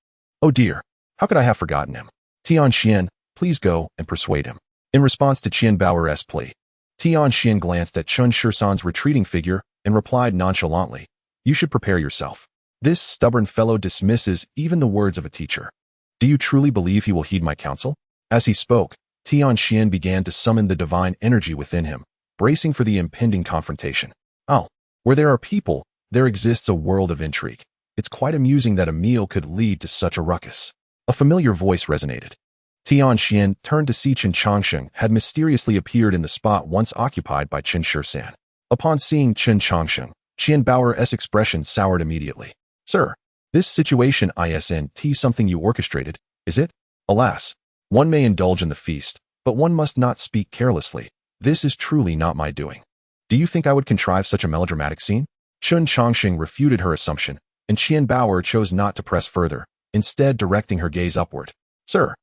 Oh dear, how could I have forgotten him? Tianxian, please go and persuade him. In response to Qian Baoer's plea, Tianxian glanced at Chen Changsheng's retreating figure and replied nonchalantly, "You should prepare yourself. This stubborn fellow dismisses even the words of a teacher. Do you truly believe he will heed my counsel?" As he spoke, Tianxian began to summon the divine energy within him, bracing for the impending confrontation. Oh, where there are people, there exists a world of intrigue. It's quite amusing that a meal could lead to such a ruckus. A familiar voice resonated. Tianxian turned to see Chen Changsheng had mysteriously appeared in the spot once occupied by Chen Changsheng. Upon seeing Chen Changsheng, Qian Baoer's expression soured immediately. "Sir, this situation isn't something you orchestrated, is it? Alas, one may indulge in the feast, but one must not speak carelessly. This is truly not my doing. Do you think I would contrive such a melodramatic scene?" Chen Changsheng refuted her assumption, and Qian Baoer chose not to press further, instead directing her gaze upward. "Sir,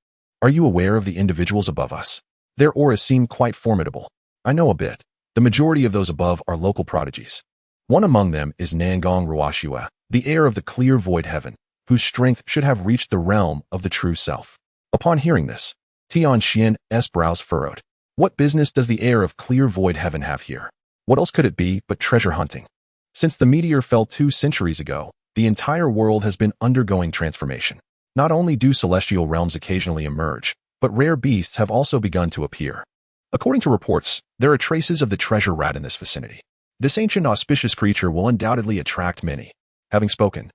are you aware of the individuals above us? Their auras seem quite formidable. I know a bit. The majority of those above are local prodigies. One among them is Nangong Ruoxue, the heir of the clear void heaven, whose strength should have reached the realm of the true self." Upon hearing this, Tianxian's brows furrowed. What business does the heir of clear void heaven have here? What else could it be but treasure hunting? Since the meteor fell 2 centuries ago, the entire world has been undergoing transformation. Not only do celestial realms occasionally emerge, but rare beasts have also begun to appear. According to reports, there are traces of the treasure rat in this vicinity. This ancient auspicious creature will undoubtedly attract many. Having spoken,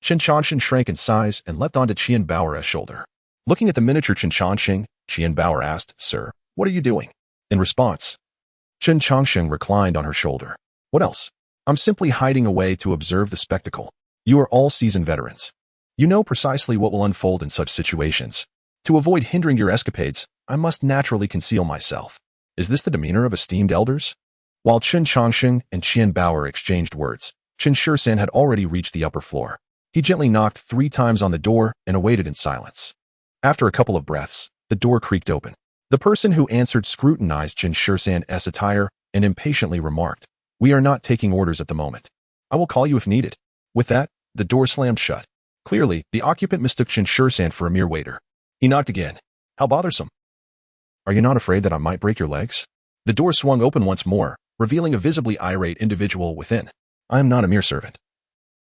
Chen Changsheng shrank in size and leapt onto Qian Baoer's shoulder. Looking at the miniature Chen Changsheng, Qian Baoer asked, "Sir, what are you doing?" In response, Chen Changsheng reclined on her shoulder. "What else? I'm simply hiding away to observe the spectacle. You are all seasoned veterans. You know precisely what will unfold in such situations. To avoid hindering your escapades, I must naturally conceal myself. Is this the demeanor of esteemed elders?" While Chen Changsheng and Qian Baoer exchanged words, Chen Changsheng had already reached the upper floor. He gently knocked 3 times on the door and awaited in silence. After a couple of breaths, the door creaked open. The person who answered scrutinized Chen Changsheng's attire and impatiently remarked, "We are not taking orders at the moment. I will call you if needed." With that, the door slammed shut. Clearly, the occupant mistook Chen Changsheng for a mere waiter. He knocked again. "How bothersome. Are you not afraid that I might break your legs?" The door swung open once more, revealing a visibly irate individual within. "I am not a mere servant.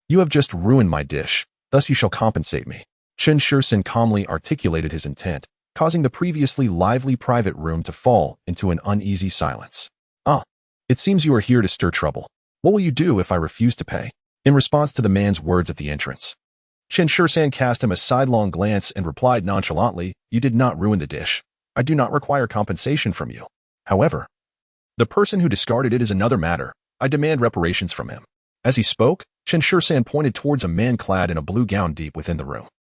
You have just ruined my dish, thus you shall compensate me." Chen Changsheng calmly articulated his intent, causing the previously lively private room to fall into an uneasy silence. "Ah, it seems you are here to stir trouble. What will you do if I refuse to pay?" In response to the man's words at the entrance, Chen Changsheng cast him a sidelong glance and replied nonchalantly, "You did not ruin the dish. I do not require compensation from you. However, the person who discarded it is another matter. I demand reparations from him." As he spoke, Chen Changsheng pointed towards a man clad in a blue gown deep within the room.